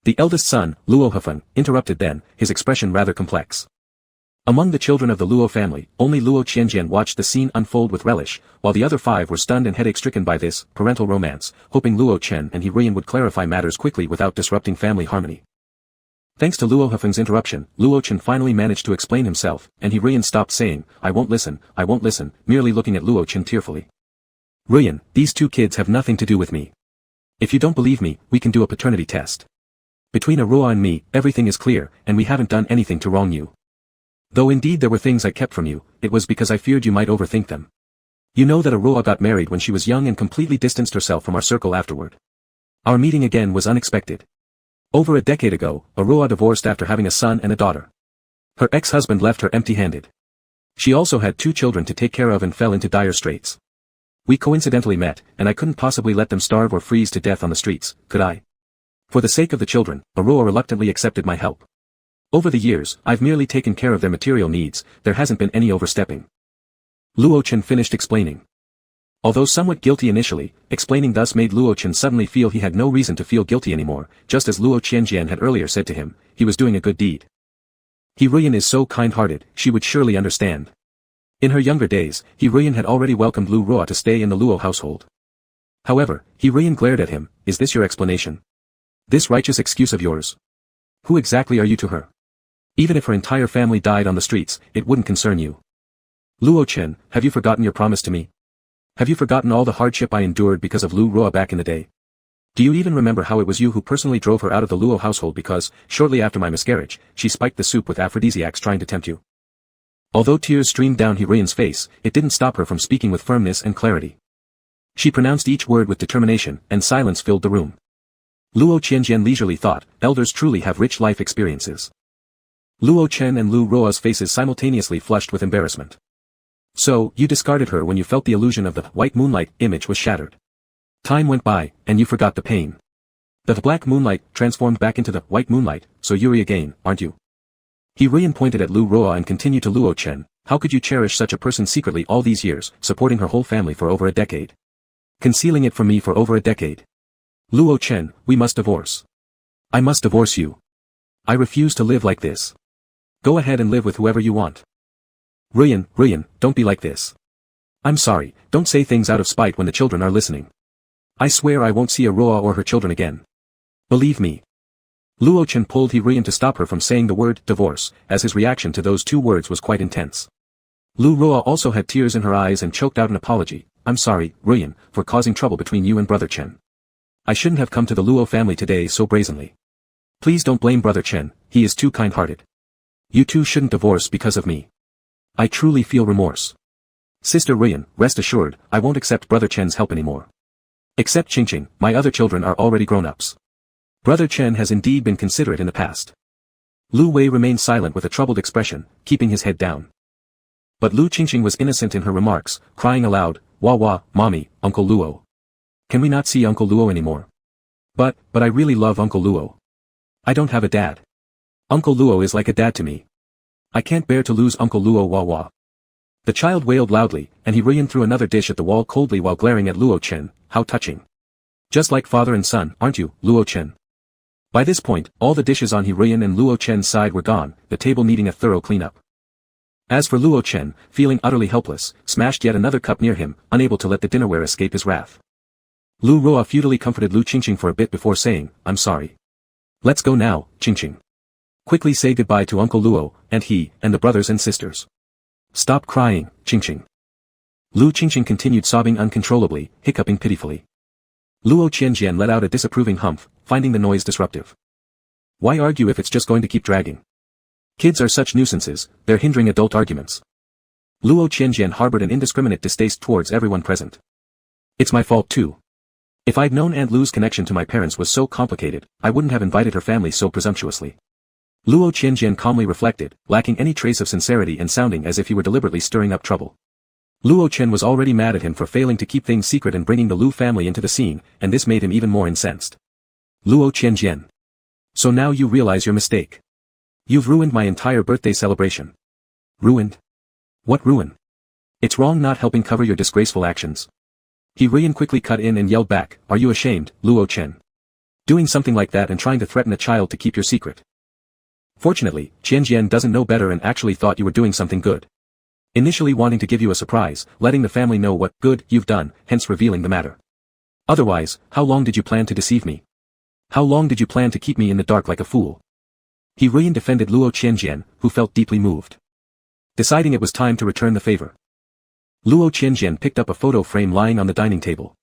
The eldest son, Luo Hufeng, interrupted then, his expression rather complex. Among the children of the Luo family, only Luo Qianjian watched the scene unfold with relish, while the other five were stunned and headache-stricken by this parental romance, hoping Luo Chen and He Ruyan would clarify matters quickly without disrupting family harmony. Thanks to Luo Hufeng's interruption, Luo Chen finally managed to explain himself, and He Ruyan stopped saying, I won't listen, merely looking at Luo Chen tearfully. Ruyan, these two kids have nothing to do with me. If you don't believe me, we can do a paternity test. Between Ruo and me, everything is clear, and we haven't done anything to wrong you. Though indeed there were things I kept from you, it was because I feared you might overthink them. You know that Ruo got married when she was young and completely distanced herself from our circle afterward. Our meeting again was unexpected. Over a decade ago, Ruo divorced after having a son and a daughter. Her ex-husband left her empty-handed. She also had 2 children to take care of and fell into dire straits. We coincidentally met, and I couldn't possibly let them starve or freeze to death on the streets, could I? For the sake of the children, Ruo reluctantly accepted my help. Over the years, I've merely taken care of their material needs, there hasn't been any overstepping. Luo Chen finished explaining. Although somewhat guilty initially, explaining thus made Luo Chen suddenly feel he had no reason to feel guilty anymore, just as Luo Qianjian had earlier said to him, he was doing a good deed. He Ruyan is so kind-hearted, she would surely understand. In her younger days, He Ruyan had already welcomed Lu Ruo to stay in the Luo household. However, He Ruyan glared at him, is this your explanation? This righteous excuse of yours? Who exactly are you to her? Even if her entire family died on the streets, it wouldn't concern you. Luo Chen, have you forgotten your promise to me? Have you forgotten all the hardship I endured because of Lu Ruo back in the day? Do you even remember how it was you who personally drove her out of the Luo household because, shortly after my miscarriage, she spiked the soup with aphrodisiacs trying to tempt you? Although tears streamed down He Ruyan's face, it didn't stop her from speaking with firmness and clarity. She pronounced each word with determination, and silence filled the room. Luo Qianjian leisurely thought, elders truly have rich life experiences. Luo Chen and Lu Ruo's faces simultaneously flushed with embarrassment. So, you discarded her when you felt the illusion of the white moonlight image was shattered. Time went by, and you forgot the pain. The black moonlight transformed back into the white moonlight, so you're again, aren't you? He pointed at Lu Ruo and continued to Luo Chen, how could you cherish such a person secretly all these years, supporting her whole family for over a decade? Concealing it from me for over a decade. Luo Chen, we must divorce. I must divorce you. I refuse to live like this. Go ahead and live with whoever you want. Ruyan, don't be like this. I'm sorry, don't say things out of spite when the children are listening. I swear I won't see Aurora or her children again. Believe me. Luo Chen pulled Ruyan to stop her from saying the word divorce, as his reaction to those two words was quite intense. Lu Ruo also had tears in her eyes and choked out an apology. I'm sorry, Ruyan, for causing trouble between you and Brother Chen. I shouldn't have come to the Luo family today so brazenly. Please don't blame Brother Chen, he is too kind-hearted. You two shouldn't divorce because of me. I truly feel remorse. Sister Ruyan, rest assured, I won't accept Brother Chen's help anymore. Except Qingqing, my other children are already grown-ups. Brother Chen has indeed been considerate in the past. Lu Wei remained silent with a troubled expression, keeping his head down. But Lu Qingqing was innocent in her remarks, crying aloud, Wah wah, mommy, Uncle Luo. Can we not see Uncle Luo anymore? But I really love Uncle Luo. I don't have a dad. Uncle Luo is like a dad to me. I can't bear to lose Uncle Luo wah wah. The child wailed loudly, and Ruyan threw another dish at the wall coldly while glaring at Luo Chen, how touching. Just like father and son, aren't you, Luo Chen? By this point, all the dishes on Ruyan and Luo Chen's side were gone, the table needing a thorough cleanup. As for Luo Chen, feeling utterly helpless, smashed yet another cup near him, unable to let the dinnerware escape his wrath. Lu Ruo futilely comforted Lu Qingqing for a bit before saying, I'm sorry. Let's go now, Qingqing. Quickly say goodbye to Uncle Luo, and the brothers and sisters. Stop crying, Qingqing. Lu Qingqing continued sobbing uncontrollably, hiccuping pitifully. Luo Qianjian let out a disapproving humph, finding the noise disruptive. Why argue if it's just going to keep dragging? Kids are such nuisances, they're hindering adult arguments. Luo Qianjian harbored an indiscriminate distaste towards everyone present. It's my fault too. If I'd known Aunt Lu's connection to my parents was so complicated, I wouldn't have invited her family so presumptuously. Luo Qianjian calmly reflected, lacking any trace of sincerity and sounding as if he were deliberately stirring up trouble. Luo Chen was already mad at him for failing to keep things secret and bringing the Lu family into the scene, and this made him even more incensed. Luo Qianjian. So now you realize your mistake. You've ruined my entire birthday celebration. Ruined? What ruin? It's wrong not helping cover your disgraceful actions. Ruyan quickly cut in and yelled back, are you ashamed, Luo Chen? Doing something like that and trying to threaten a child to keep your secret. Fortunately, Qianjian doesn't know better and actually thought you were doing something good. Initially wanting to give you a surprise, letting the family know what good you've done, hence revealing the matter. Otherwise, how long did you plan to deceive me? How long did you plan to keep me in the dark like a fool? Ruyan defended Luo Qianjian, who felt deeply moved. Deciding it was time to return the favor. Luo Qianjian picked up a photo frame lying on the dining table.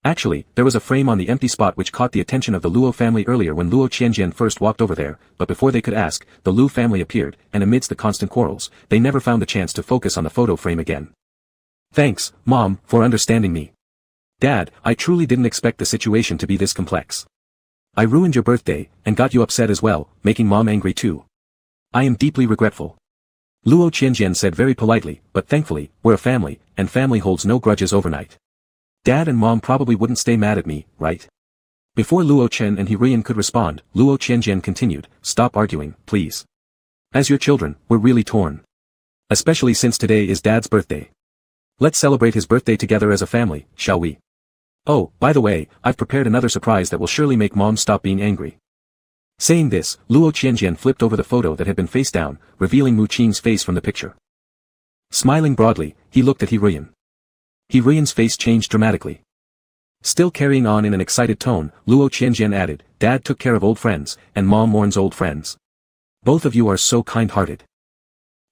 Actually, there was a frame on the empty spot which caught the attention of the Luo family earlier when Luo Qianjian first walked over there, but before they could ask, the Lu family appeared, and amidst the constant quarrels, they never found the chance to focus on the photo frame again. Thanks, Mom, for understanding me. Dad, I truly didn't expect the situation to be this complex. I ruined your birthday, and got you upset as well, making Mom angry too. I am deeply regretful. Luo Qianjian said very politely, but thankfully, we're a family, and family holds no grudges overnight. Dad and Mom probably wouldn't stay mad at me, right? Before Luo Chen and Ruyan could respond, Luo Qianjian continued, stop arguing, please. As your children, we're really torn. Especially since today is Dad's birthday. Let's celebrate his birthday together as a family, shall we? Oh, by the way, I've prepared another surprise that will surely make Mom stop being angry. Saying this, Luo Qianjian flipped over the photo that had been face down, revealing Mu Qing's face from the picture. Smiling broadly, he looked at Ruyan. Ruyan's face changed dramatically. Still carrying on in an excited tone, Luo Qianjian added, Dad took care of old friends, and Mom mourns old friends. Both of you are so kind-hearted.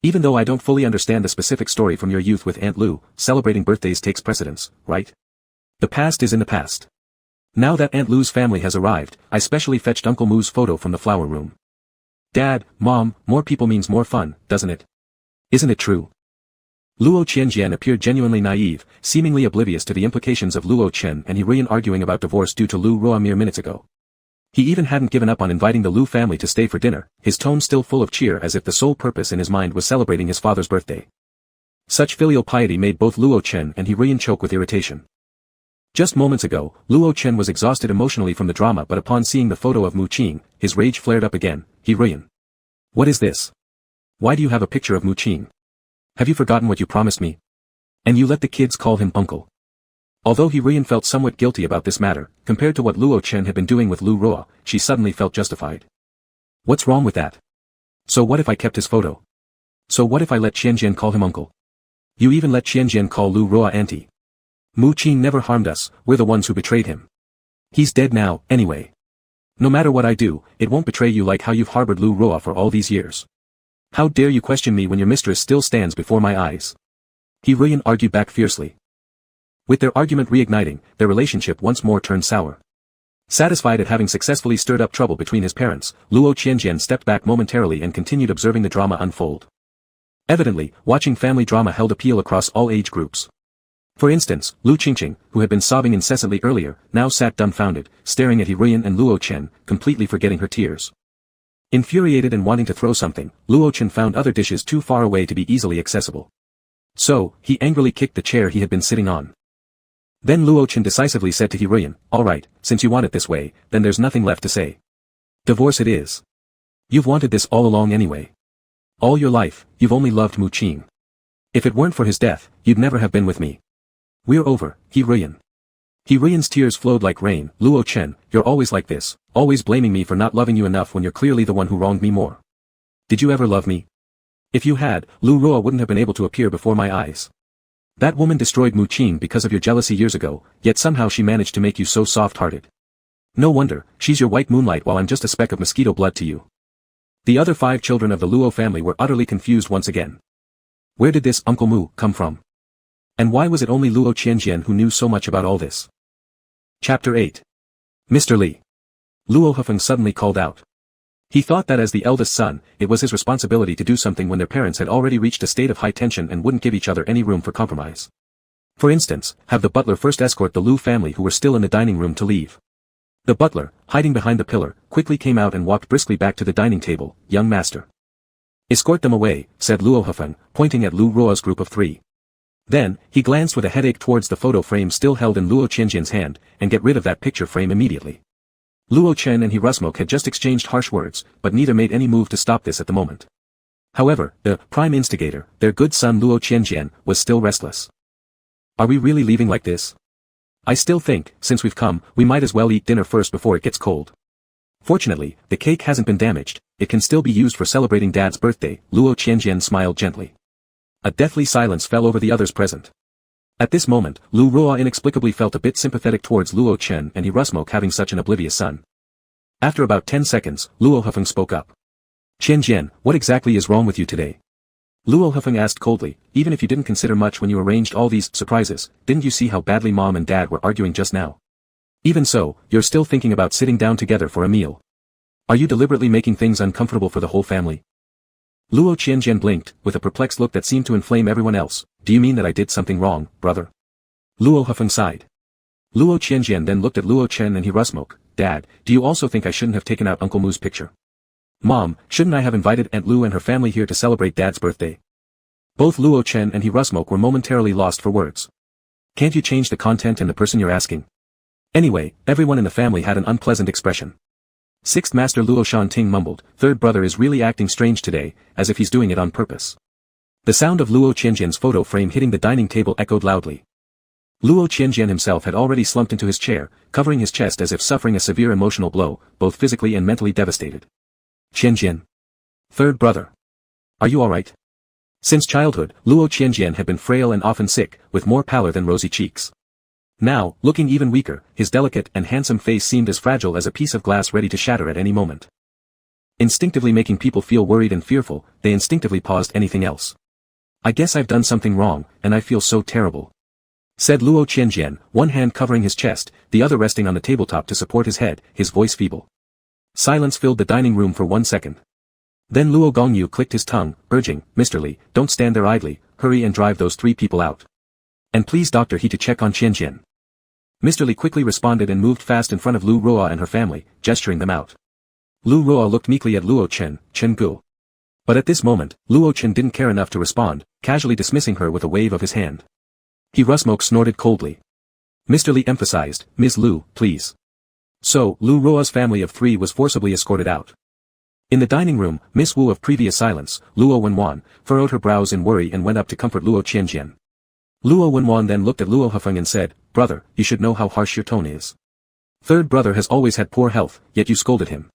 Even though I don't fully understand the specific story from your youth with Aunt Lu, celebrating birthdays takes precedence, right? The past is in the past. Now that Aunt Lu's family has arrived, I specially fetched Uncle Mu's photo from the flower room. Dad, Mom, more people means more fun, doesn't it? Isn't it true? Luo Qianjian appeared genuinely naive, seemingly oblivious to the implications of Luo Chen and He Ruian arguing about divorce due to Lu Ruo mere minutes ago. He even hadn't given up on inviting the Lu family to stay for dinner, his tone still full of cheer as if the sole purpose in his mind was celebrating his father's birthday. Such filial piety made both Luo Chen and He Ruian choke with irritation. Just moments ago, Luo Chen was exhausted emotionally from the drama, but upon seeing the photo of Mu Qing, his rage flared up again. He Ruian. What is this? Why do you have a picture of Mu Qing? Have you forgotten what you promised me? And you let the kids call him uncle. Although He Ruian felt somewhat guilty about this matter, compared to what Luo Chen had been doing with Lu Ruo, she suddenly felt justified. What's wrong with that? So what if I kept his photo? So what if I let Qianjian call him uncle? You even let Qianjian call Lu Ruo auntie. Mu Qing never harmed us, we're the ones who betrayed him. He's dead now, anyway. No matter what I do, it won't betray you like how you've harbored Lu Ruo for all these years. How dare you question me when your mistress still stands before my eyes? He Ruian argued back fiercely. With their argument reigniting, their relationship once more turned sour. Satisfied at having successfully stirred up trouble between his parents, Luo Qianjian stepped back momentarily and continued observing the drama unfold. Evidently, watching family drama held appeal across all age groups. For instance, Lu Qingqing, who had been sobbing incessantly earlier, now sat dumbfounded, staring at He Ruian and Luo Chen, completely forgetting her tears. Infuriated and wanting to throw something, Luo Chen found other dishes too far away to be easily accessible. So, he angrily kicked the chair he had been sitting on. Then Luo Chen decisively said to He Ruian, "Alright, since you want it this way, then there's nothing left to say. Divorce it is. You've wanted this all along anyway. All your life, you've only loved Mu Qing. If it weren't for his death, you'd never have been with me. We're over, He Ruian." He Ruian's tears flowed like rain. "Luo Chen, you're always like this, always blaming me for not loving you enough when you're clearly the one who wronged me more. Did you ever love me? If you had, Lu Ruo wouldn't have been able to appear before my eyes. That woman destroyed Mu Qing because of your jealousy years ago, yet somehow she managed to make you so soft-hearted. No wonder, she's your white moonlight while I'm just a speck of mosquito blood to you." The other 5 children of the Luo family were utterly confused once again. Where did this Uncle Mu come from? And why was it only Luo Qianjian who knew so much about all this? Chapter 8. Mr. Li. Luo Hefeng suddenly called out. He thought that as the eldest son, it was his responsibility to do something when their parents had already reached a state of high tension and wouldn't give each other any room for compromise. For instance, have the butler first escort the Lu family who were still in the dining room to leave. The butler, hiding behind the pillar, quickly came out and walked briskly back to the dining table. "Young master." "Escort them away," said Luo Hefeng, pointing at Lu Ruo's group of 3. Then, he glanced with a headache towards the photo frame still held in Luo Qianjian's hand, and get rid of that picture frame immediately. Luo Chen and He Rusmok had just exchanged harsh words, but neither made any move to stop this at the moment. However, the prime instigator, their good son Luo Qianjian, was still restless. "Are we really leaving like this? I still think, since we've come, we might as well eat dinner first before it gets cold. Fortunately, the cake hasn't been damaged, it can still be used for celebrating Dad's birthday." Luo Qianjian smiled gently. A deathly silence fell over the others present. At this moment, Lu Ruo inexplicably felt a bit sympathetic towards Luo Chen and He Rusmok having such an oblivious son. After about 10 seconds, Luo Hefeng spoke up. "Qianjian, what exactly is wrong with you today?" Luo Hefeng asked coldly. "Even if you didn't consider much when you arranged all these surprises, didn't you see how badly Mom and Dad were arguing just now? Even so, you're still thinking about sitting down together for a meal. Are you deliberately making things uncomfortable for the whole family?" Luo Qianjian blinked, with a perplexed look that seemed to inflame everyone else. "Do you mean that I did something wrong, brother?" Luo Hefeng sighed. Luo Qianjian then looked at Luo Chen and He Rusmok. "Dad, do you also think I shouldn't have taken out Uncle Mu's picture? Mom, shouldn't I have invited Aunt Lu and her family here to celebrate Dad's birthday?" Both Luo Chen and He Rusmok were momentarily lost for words. "Can't you change the content and the person you're asking?" Anyway, everyone in the family had an unpleasant expression. Sixth Master Luo Shanting mumbled, "Third brother is really acting strange today, as if he's doing it on purpose." The sound of Luo Qianjian's photo frame hitting the dining table echoed loudly. Luo Qianjian himself had already slumped into his chair, covering his chest as if suffering a severe emotional blow, both physically and mentally devastated. "Qianjian. Third brother. Are you alright?" Since childhood, Luo Qianjian had been frail and often sick, with more pallor than rosy cheeks. Now, looking even weaker, his delicate and handsome face seemed as fragile as a piece of glass ready to shatter at any moment. Instinctively making people feel worried and fearful, they instinctively paused anything else. "I guess I've done something wrong, and I feel so terrible," said Luo Qianjian, one hand covering his chest, the other resting on the tabletop to support his head, his voice feeble. Silence filled the dining room for 1 second. Then Luo Gongyu clicked his tongue, urging, "Mr. Li, don't stand there idly, hurry and drive those 3 people out. And please Dr. He to check on Qianjian. Mr. Li quickly responded and moved fast in front of Lu Ruo and her family, gesturing them out. Lu Ruo looked meekly at Luo Chen Gu. But at this moment, Luo Chen didn't care enough to respond, casually dismissing her with a wave of his hand. He Rusmok snorted coldly. Mr. Li emphasized, Ms. Lu, please. So, Lu Ruo's family of 3 was forcibly escorted out. In the dining room, Miss Wu of previous silence, Luo Wenwan, furrowed her brows in worry and went up to comfort Luo Qianjian. Luo Wenwan then looked at Luo Hufeng and said, Brother, you should know how harsh your tone is. Third brother has always had poor health, yet you scolded him.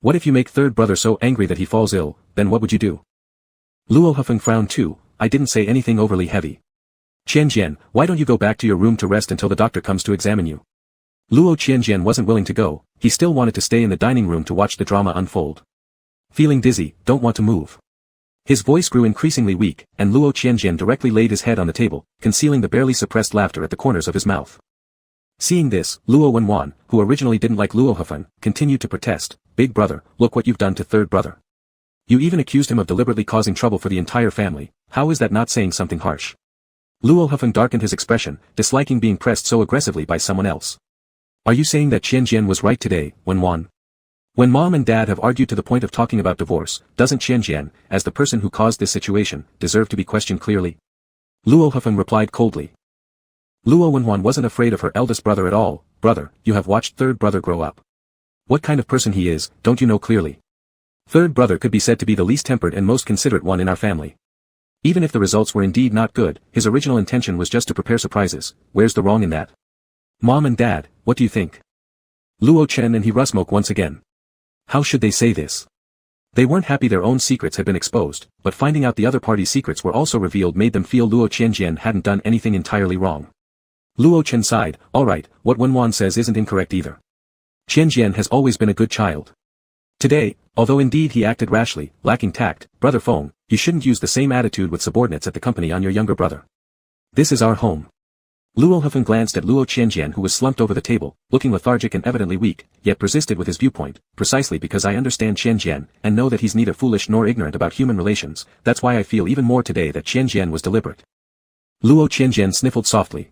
What if you make third brother so angry that he falls ill, then what would you do? Luo Hufeng frowned too. I didn't say anything overly heavy. Qianjian, why don't you go back to your room to rest until the doctor comes to examine you? Luo Qianjian wasn't willing to go, he still wanted to stay in the dining room to watch the drama unfold. Feeling dizzy, don't want to move. His voice grew increasingly weak, and Luo Qianjian directly laid his head on the table, concealing the barely suppressed laughter at the corners of his mouth. Seeing this, Luo Wenwan, who originally didn't like Luo Hufeng, continued to protest, Big brother, look what you've done to third brother. You even accused him of deliberately causing trouble for the entire family, how is that not saying something harsh? Luo Hufeng darkened his expression, disliking being pressed so aggressively by someone else. Are you saying that Qianjian was right today, Wenwan? When mom and dad have argued to the point of talking about divorce, doesn't Qianjian, as the person who caused this situation, deserve to be questioned clearly? Luo Hufeng replied coldly. Luo Wenwan wasn't afraid of her eldest brother at all. Brother, you have watched third brother grow up. What kind of person he is, don't you know clearly? Third brother could be said to be the least tempered and most considerate one in our family. Even if the results were indeed not good, his original intention was just to prepare surprises. Where's the wrong in that? Mom and dad, what do you think? Luo Chen and he Rusmok once again. How should they say this? They weren't happy their own secrets had been exposed, but finding out the other party's secrets were also revealed made them feel Luo Qianjian hadn't done anything entirely wrong. Luo Chen sighed, alright, what Wenwan says isn't incorrect either. Qianjian has always been a good child. Today, although indeed he acted rashly, lacking tact, Brother Feng, you shouldn't use the same attitude with subordinates at the company on your younger brother. This is our home. Luo Hufeng glanced at Luo Qianjian who was slumped over the table, looking lethargic and evidently weak, yet persisted with his viewpoint, precisely because I understand Qianjian, and know that he's neither foolish nor ignorant about human relations, that's why I feel even more today that Qianjian was deliberate. Luo Qianjian sniffled softly.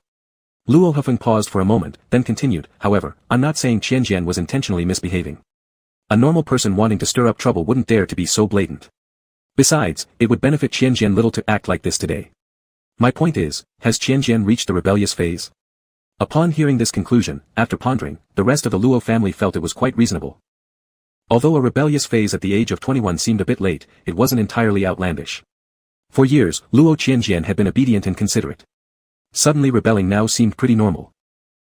Luo Hufeng paused for a moment, then continued, however, I'm not saying Qianjian was intentionally misbehaving. A normal person wanting to stir up trouble wouldn't dare to be so blatant. Besides, it would benefit Qianjian little to act like this today. My point is, has Qianjian reached the rebellious phase? Upon hearing this conclusion, after pondering, the rest of the Luo family felt it was quite reasonable. Although a rebellious phase at the age of 21 seemed a bit late, it wasn't entirely outlandish. For years, Luo Qianjian had been obedient and considerate. Suddenly rebelling now seemed pretty normal.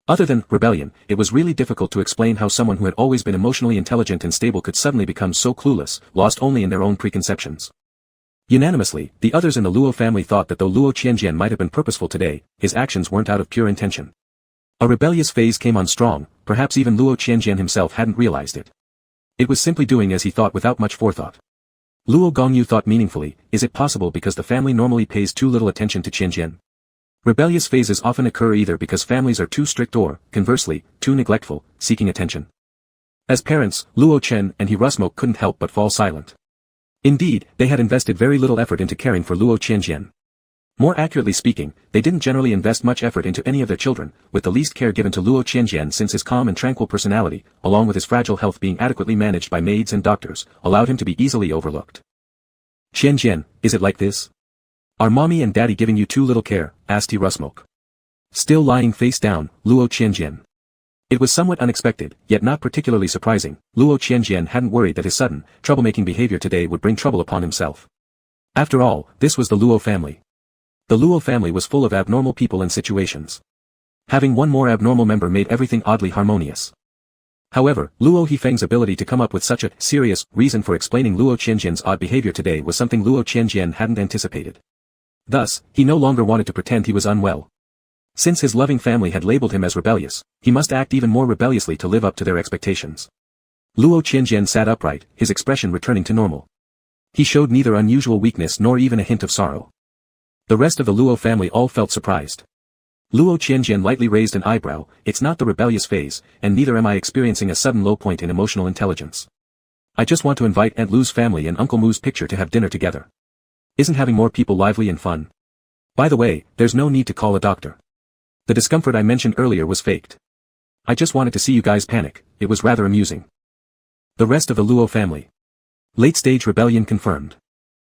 Other than rebellion, it was really difficult to explain how someone who had always been emotionally intelligent and stable could suddenly become so clueless, lost only in their own preconceptions. Unanimously, the others in the Luo family thought that though Luo Qianjian might have been purposeful today, his actions weren't out of pure intention. A rebellious phase came on strong, perhaps even Luo Qianjian himself hadn't realized it. It was simply doing as he thought without much forethought. Luo Gongyu thought meaningfully, is it possible because the family normally pays too little attention to Qianjian? Rebellious phases often occur either because families are too strict or, conversely, too neglectful, seeking attention. As parents, Luo Chen and he Rusmok couldn't help but fall silent. Indeed, they had invested very little effort into caring for Luo Qianjian. More accurately speaking, they didn't generally invest much effort into any of their children, with the least care given to Luo Qianjian since his calm and tranquil personality, along with his fragile health being adequately managed by maids and doctors, allowed him to be easily overlooked. Qianjian, is it like this? Are mommy and daddy giving you too little care? Asked he Rusmok. Still lying face down, Luo Qianjian. It was somewhat unexpected, yet not particularly surprising. Luo Qianjian hadn't worried that his sudden, troublemaking behavior today would bring trouble upon himself. After all, this was the Luo family. The Luo family was full of abnormal people and situations. Having one more abnormal member made everything oddly harmonious. However, Luo Hifeng's ability to come up with such a serious reason for explaining Luo Qianjian's odd behavior today was something Luo Qianjian hadn't anticipated. Thus, he no longer wanted to pretend he was unwell. Since his loving family had labeled him as rebellious, he must act even more rebelliously to live up to their expectations. Luo Qianjian sat upright, his expression returning to normal. He showed neither unusual weakness nor even a hint of sorrow. The rest of the Luo family all felt surprised. Luo Qianjian lightly raised an eyebrow, it's not the rebellious phase, and neither am I experiencing a sudden low point in emotional intelligence. I just want to invite Aunt Lu's family and Uncle Mu's picture to have dinner together. Isn't having more people lively and fun? By the way, there's no need to call a doctor. The discomfort I mentioned earlier was faked. I just wanted to see you guys panic, it was rather amusing. The rest of the Luo family. Late-stage rebellion confirmed.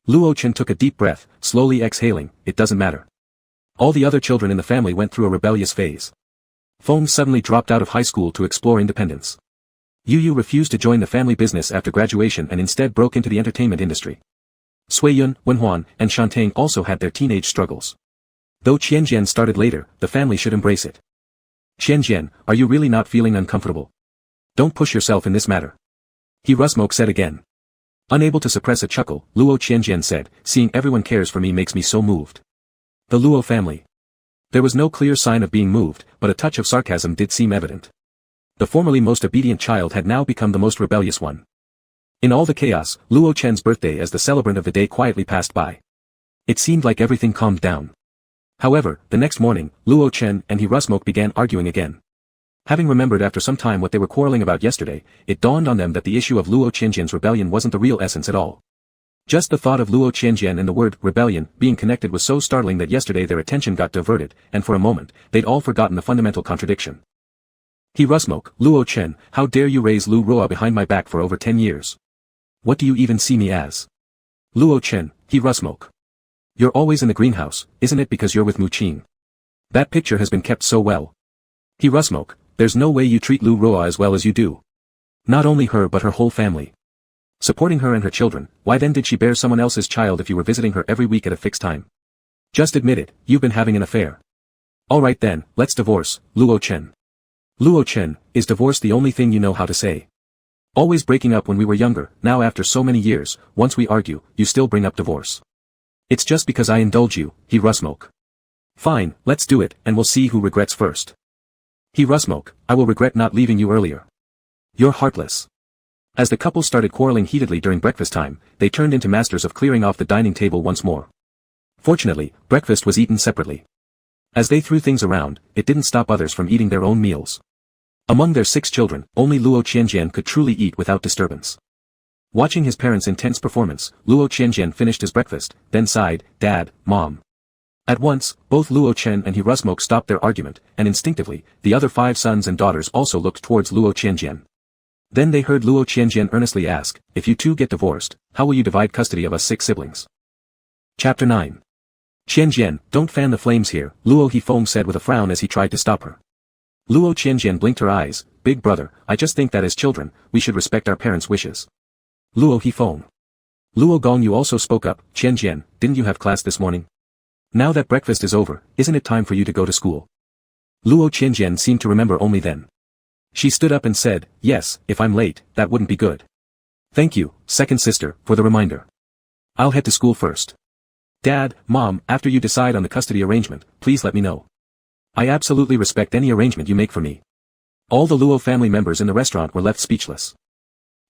Luo Chen took a deep breath, slowly exhaling, it doesn't matter. All the other children in the family went through a rebellious phase. Feng suddenly dropped out of high school to explore independence. Yu Yu refused to join the family business after graduation and instead broke into the entertainment industry. Sui Yun, Wen Huan, and Shantang also had their teenage struggles. Though Qianjian started later, the family should embrace it. Qianjian, are you really not feeling uncomfortable? Don't push yourself in this matter. He Rusmok said again. Unable to suppress a chuckle, Luo Qianjian said, seeing everyone cares for me makes me so moved. The Luo family. There was no clear sign of being moved, but a touch of sarcasm did seem evident. The formerly most obedient child had now become the most rebellious one. In all the chaos, Luo Chen's birthday as the celebrant of the day quietly passed by. It seemed like everything calmed down. However, the next morning, Luo Chen and he Rusmok began arguing again. Having remembered after some time what they were quarreling about yesterday, it dawned on them that the issue of Luo Qianjian's rebellion wasn't the real essence at all. Just the thought of Luo Qianjian and the word rebellion being connected was so startling that yesterday their attention got diverted, and for a moment, they'd all forgotten the fundamental contradiction. He Rusmok, Luo Chen, how dare you raise Lu Roa behind my back for over 10 years? What do you even see me as? Luo Chen, he Rusmok. You're always in the greenhouse, isn't it because you're with Mu Qing? That picture has been kept so well. He Rusmok, there's no way you treat Lu Roa as well as you do. Not only her but her whole family. Supporting her and her children, why then did she bear someone else's child if you were visiting her every week at a fixed time? Just admit it, you've been having an affair. Alright then, let's divorce, Luo Chen. Luo Chen, is divorce the only thing you know how to say? Always breaking up when we were younger, now after so many years, once we argue, you still bring up divorce. It's just because I indulge you, he Rusmok. Fine, let's do it, and we'll see who regrets first. He Rusmok, I will regret not leaving you earlier. You're heartless. As the couple started quarreling heatedly during breakfast time, they turned into masters of clearing off the dining table once more. Fortunately, breakfast was eaten separately. As they threw things around, it didn't stop others from eating their own meals. Among their 6 children, only Luo Qianjian could truly eat without disturbance. Watching his parents' intense performance, Luo Qianjian finished his breakfast, then sighed, Dad, Mom. At once, both Luo Chen and he Rusmok stopped their argument, and instinctively, the other 5 sons and daughters also looked towards Luo Qianjian. Then they heard Luo Qianjian earnestly ask, if you two get divorced, how will you divide custody of us 6 siblings? Chapter 9. Qianjian, don't fan the flames here, Luo Hifeng said with a frown as he tried to stop her. Luo Qianjian blinked her eyes, Big brother, I just think that as children, we should respect our parents' wishes. Luo Hifeng. Luo Gongyu also spoke up, Qianjian, didn't you have class this morning? Now that breakfast is over, isn't it time for you to go to school? Luo Qianjian seemed to remember only then. She stood up and said, yes, if I'm late, that wouldn't be good. Thank you, second sister, for the reminder. I'll head to school first. Dad, Mom, after you decide on the custody arrangement, please let me know. I absolutely respect any arrangement you make for me. All the Luo family members in the restaurant were left speechless.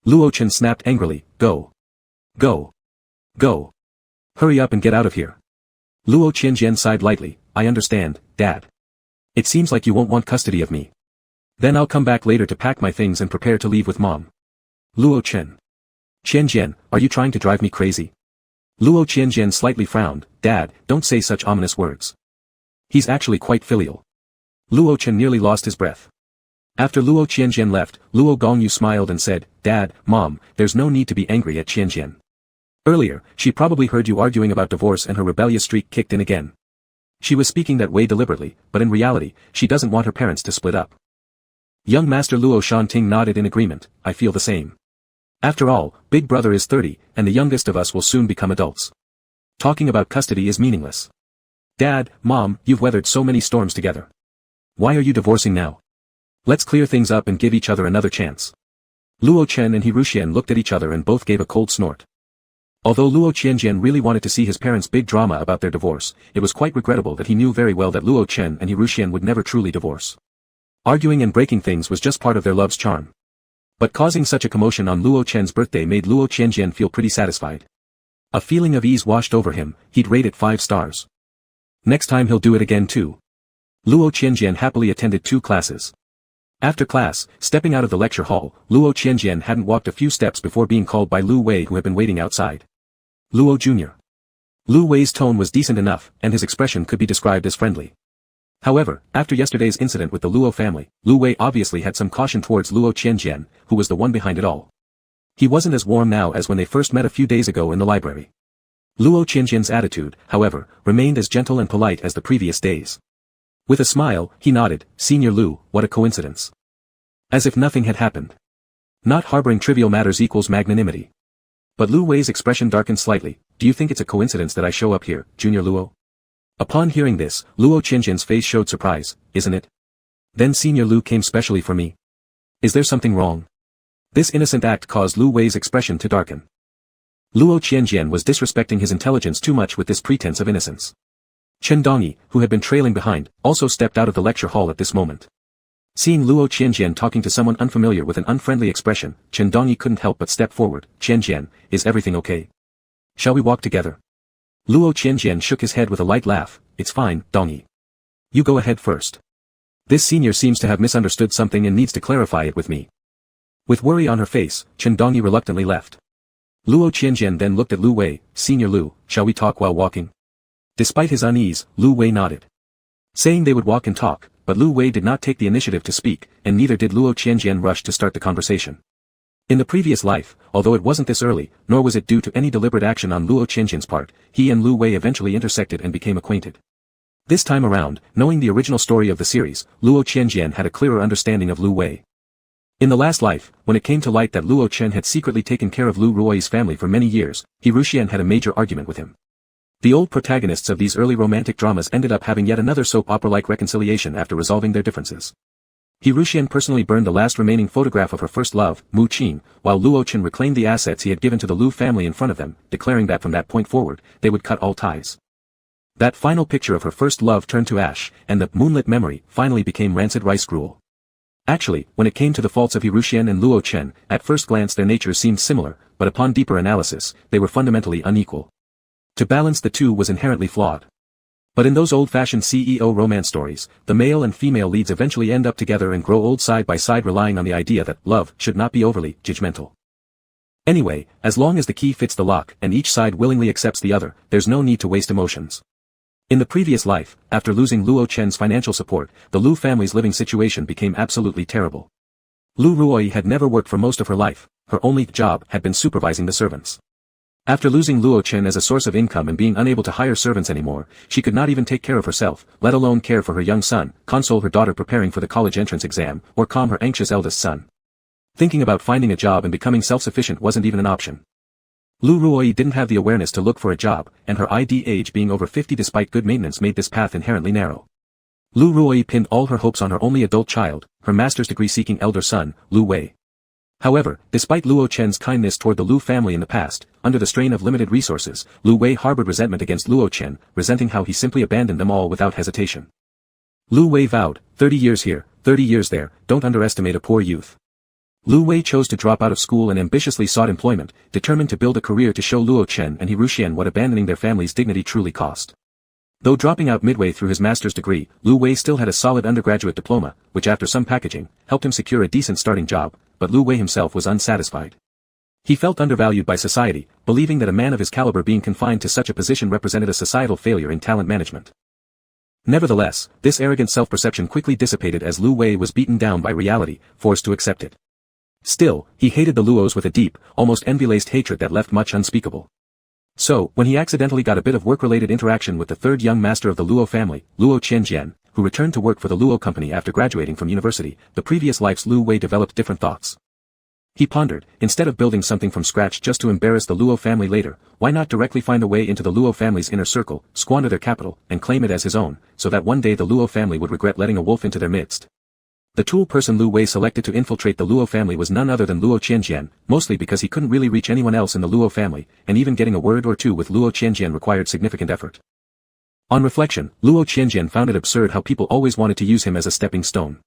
Luo Chen snapped angrily, go. Go. Go. Hurry up and get out of here. Luo Qianjian sighed lightly, I understand, Dad. It seems like you won't want custody of me. Then I'll come back later to pack my things and prepare to leave with Mom. Luo Chen. Qianjian, are you trying to drive me crazy? Luo Qianjian slightly frowned, Dad, don't say such ominous words. He's actually quite filial. Luo Chen nearly lost his breath. After Luo Qianjian left, Luo Gongyu smiled and said, Dad, Mom, there's no need to be angry at Qianjian. Earlier, she probably heard you arguing about divorce and her rebellious streak kicked in again. She was speaking that way deliberately, but in reality, she doesn't want her parents to split up. Young Master Luo Shanting nodded in agreement, I feel the same. After all, Big Brother is 30, and the youngest of us will soon become adults. Talking about custody is meaningless. Dad, Mom, you've weathered so many storms together. Why are you divorcing now? Let's clear things up and give each other another chance. Luo Chen and He Ruxian looked at each other and both gave a cold snort. Although Luo Qianjian really wanted to see his parents' big drama about their divorce, it was quite regrettable that he knew very well that Luo Chen and He Ruxian would never truly divorce. Arguing and breaking things was just part of their love's charm. But causing such a commotion on Luo Chen's birthday made Luo Qianjian feel pretty satisfied. A feeling of ease washed over him, he'd rate it 5 stars. Next time he'll do it again too. Luo Qianjian happily attended 2 classes. After class, stepping out of the lecture hall, Luo Qianjian hadn't walked a few steps before being called by Lu Wei who had been waiting outside. Luo Jr. Lu Wei's tone was decent enough, and his expression could be described as friendly. However, after yesterday's incident with the Luo family, Lu Wei obviously had some caution towards Luo Qianjian, who was the one behind it all. He wasn't as warm now as when they first met a few days ago in the library. Luo Qianjian's attitude, however, remained as gentle and polite as the previous days. With a smile, he nodded, "Senior Lu, what a coincidence." As if nothing had happened. Not harboring trivial matters equals magnanimity. But Lu Wei's expression darkened slightly. "Do you think it's a coincidence that I show up here, Junior Luo?" Upon hearing this, Luo Qianjian's face showed surprise. "Isn't it? Then Senior Lu came specially for me. Is there something wrong?" This innocent act caused Lu Wei's expression to darken. Luo Qianjian was disrespecting his intelligence too much with this pretense of innocence. Chen Dongyi, who had been trailing behind, also stepped out of the lecture hall at this moment. Seeing Luo Qianjian talking to someone unfamiliar with an unfriendly expression, Chen Dongyi couldn't help but step forward. "Qianjian, is everything okay? Shall we walk together?" Luo Qianjian shook his head with a light laugh. "It's fine, Dongyi. You go ahead first. This senior seems to have misunderstood something and needs to clarify it with me." With worry on her face, Chen Dongyi reluctantly left. Luo Qianjian then looked at Lu Wei. "Senior Lu, shall we talk while walking?" Despite his unease, Lu Wei nodded. Saying they would walk and talk, but Lu Wei did not take the initiative to speak, and neither did Luo Qianjian rush to start the conversation. In the previous life, although it wasn't this early, nor was it due to any deliberate action on Luo Qianjian's part, he and Lu Wei eventually intersected and became acquainted. This time around, knowing the original story of the series, Luo Qianjian had a clearer understanding of Lu Wei. In the last life, when it came to light that Luo Chen had secretly taken care of Lu Ruoyi's family for many years, he Ruxian had a major argument with him. The old protagonists of these early romantic dramas ended up having yet another soap opera-like reconciliation after resolving their differences. He Ruxian personally burned the last remaining photograph of her first love, Mu Qin, while Luo Chen reclaimed the assets he had given to the Lu family in front of them, declaring that from that point forward, they would cut all ties. That final picture of her first love turned to ash, and the moonlit memory finally became rancid rice gruel. Actually, when it came to the faults of Ruxian and Luo Chen, at first glance their natures seemed similar, but upon deeper analysis, they were fundamentally unequal. To balance the two was inherently flawed. But in those old-fashioned CEO romance stories, the male and female leads eventually end up together and grow old side by side, relying on the idea that love should not be overly judgmental. Anyway, as long as the key fits the lock and each side willingly accepts the other, there's no need to waste emotions. In the previous life, after losing Luo Chen's financial support, the Lu family's living situation became absolutely terrible. Lu Ruoyi had never worked for most of her life, her only job had been supervising the servants. After losing Luo Chen as a source of income and being unable to hire servants anymore, she could not even take care of herself, let alone care for her young son, console her daughter preparing for the college entrance exam, or calm her anxious eldest son. Thinking about finding a job and becoming self-sufficient wasn't even an option. Lu Ruoyi didn't have the awareness to look for a job, and her ID age being over 50 despite good maintenance made this path inherently narrow. Lu Ruoyi pinned all her hopes on her only adult child, her master's degree-seeking elder son, Lu Wei. However, despite Luo Chen's kindness toward the Lu family in the past, under the strain of limited resources, Lu Wei harbored resentment against Luo Chen, resenting how he simply abandoned them all without hesitation. Lu Wei vowed, 30 years here, 30 years there, don't underestimate a poor youth. Lu Wei chose to drop out of school and ambitiously sought employment, determined to build a career to show Luo Chen and He Ruxian what abandoning their family's dignity truly cost. Though dropping out midway through his master's degree, Lu Wei still had a solid undergraduate diploma, which after some packaging, helped him secure a decent starting job, but Lu Wei himself was unsatisfied. He felt undervalued by society, believing that a man of his caliber being confined to such a position represented a societal failure in talent management. Nevertheless, this arrogant self-perception quickly dissipated as Lu Wei was beaten down by reality, forced to accept it. Still, he hated the Luos with a deep, almost envy-laced hatred that left much unspeakable. So, when he accidentally got a bit of work-related interaction with the third young master of the Luo family, Luo Qianjian, who returned to work for the Luo company after graduating from university, the previous life's Lu Wei developed different thoughts. He pondered, instead of building something from scratch just to embarrass the Luo family later, why not directly find a way into the Luo family's inner circle, squander their capital, and claim it as his own, so that one day the Luo family would regret letting a wolf into their midst. The tool person Lu Wei selected to infiltrate the Luo family was none other than Luo Qianjian, mostly because he couldn't really reach anyone else in the Luo family, and even getting a word or two with Luo Qianjian required significant effort. On reflection, Luo Qianjian found it absurd how people always wanted to use him as a stepping stone.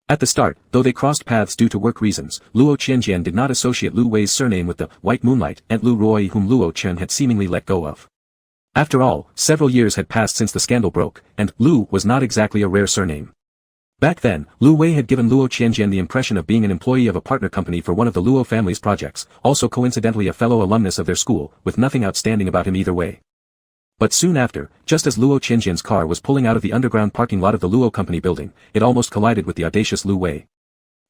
At the start, though they crossed paths due to work reasons, Luo Qianjian did not associate Lu Wei's surname with the White Moonlight and Lu Ruoyi whom Luo Chen had seemingly let go of. After all, several years had passed since the scandal broke, and Lu was not exactly a rare surname. Back then, Lu Wei had given Luo Qianjian the impression of being an employee of a partner company for one of the Luo family's projects, also coincidentally a fellow alumnus of their school, with nothing outstanding about him either way. But soon after, just as Luo Qianjian's car was pulling out of the underground parking lot of the Luo company building, it almost collided with the audacious Lu Wei.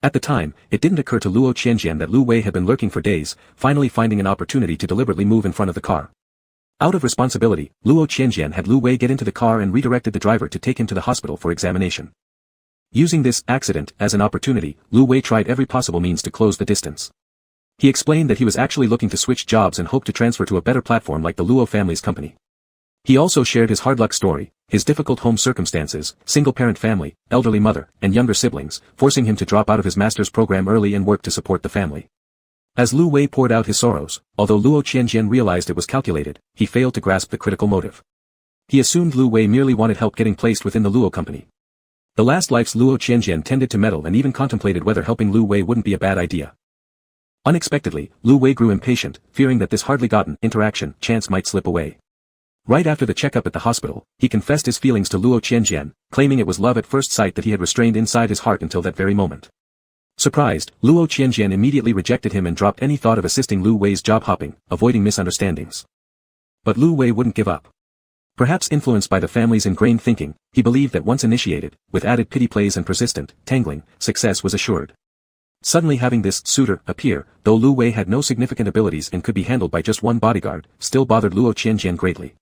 At the time, it didn't occur to Luo Qianjian that Lu Wei had been lurking for days, finally finding an opportunity to deliberately move in front of the car. Out of responsibility, Luo Qianjian had Lu Wei get into the car and redirected the driver to take him to the hospital for examination. Using this accident as an opportunity, Lu Wei tried every possible means to close the distance. He explained that he was actually looking to switch jobs and hoped to transfer to a better platform like the Luo family's company. He also shared his hard luck story, his difficult home circumstances, single-parent family, elderly mother, and younger siblings, forcing him to drop out of his master's program early and work to support the family. As Lu Wei poured out his sorrows, although Luo Qianjian realized it was calculated, he failed to grasp the critical motive. He assumed Lu Wei merely wanted help getting placed within the Luo company. The last life's Luo Qianjian tended to meddle and even contemplated whether helping Lu Wei wouldn't be a bad idea. Unexpectedly, Lu Wei grew impatient, fearing that this hardly gotten interaction chance might slip away. Right after the checkup at the hospital, he confessed his feelings to Luo Qianjian, claiming it was love at first sight that he had restrained inside his heart until that very moment. Surprised, Luo Qianjian immediately rejected him and dropped any thought of assisting Lu Wei's job hopping, avoiding misunderstandings. But Lu Wei wouldn't give up. Perhaps influenced by the family's ingrained thinking, he believed that once initiated, with added pity plays and persistent, tangling, success was assured. Suddenly having this suitor appear, though Lu Wei had no significant abilities and could be handled by just one bodyguard, still bothered Luo Qianjian greatly.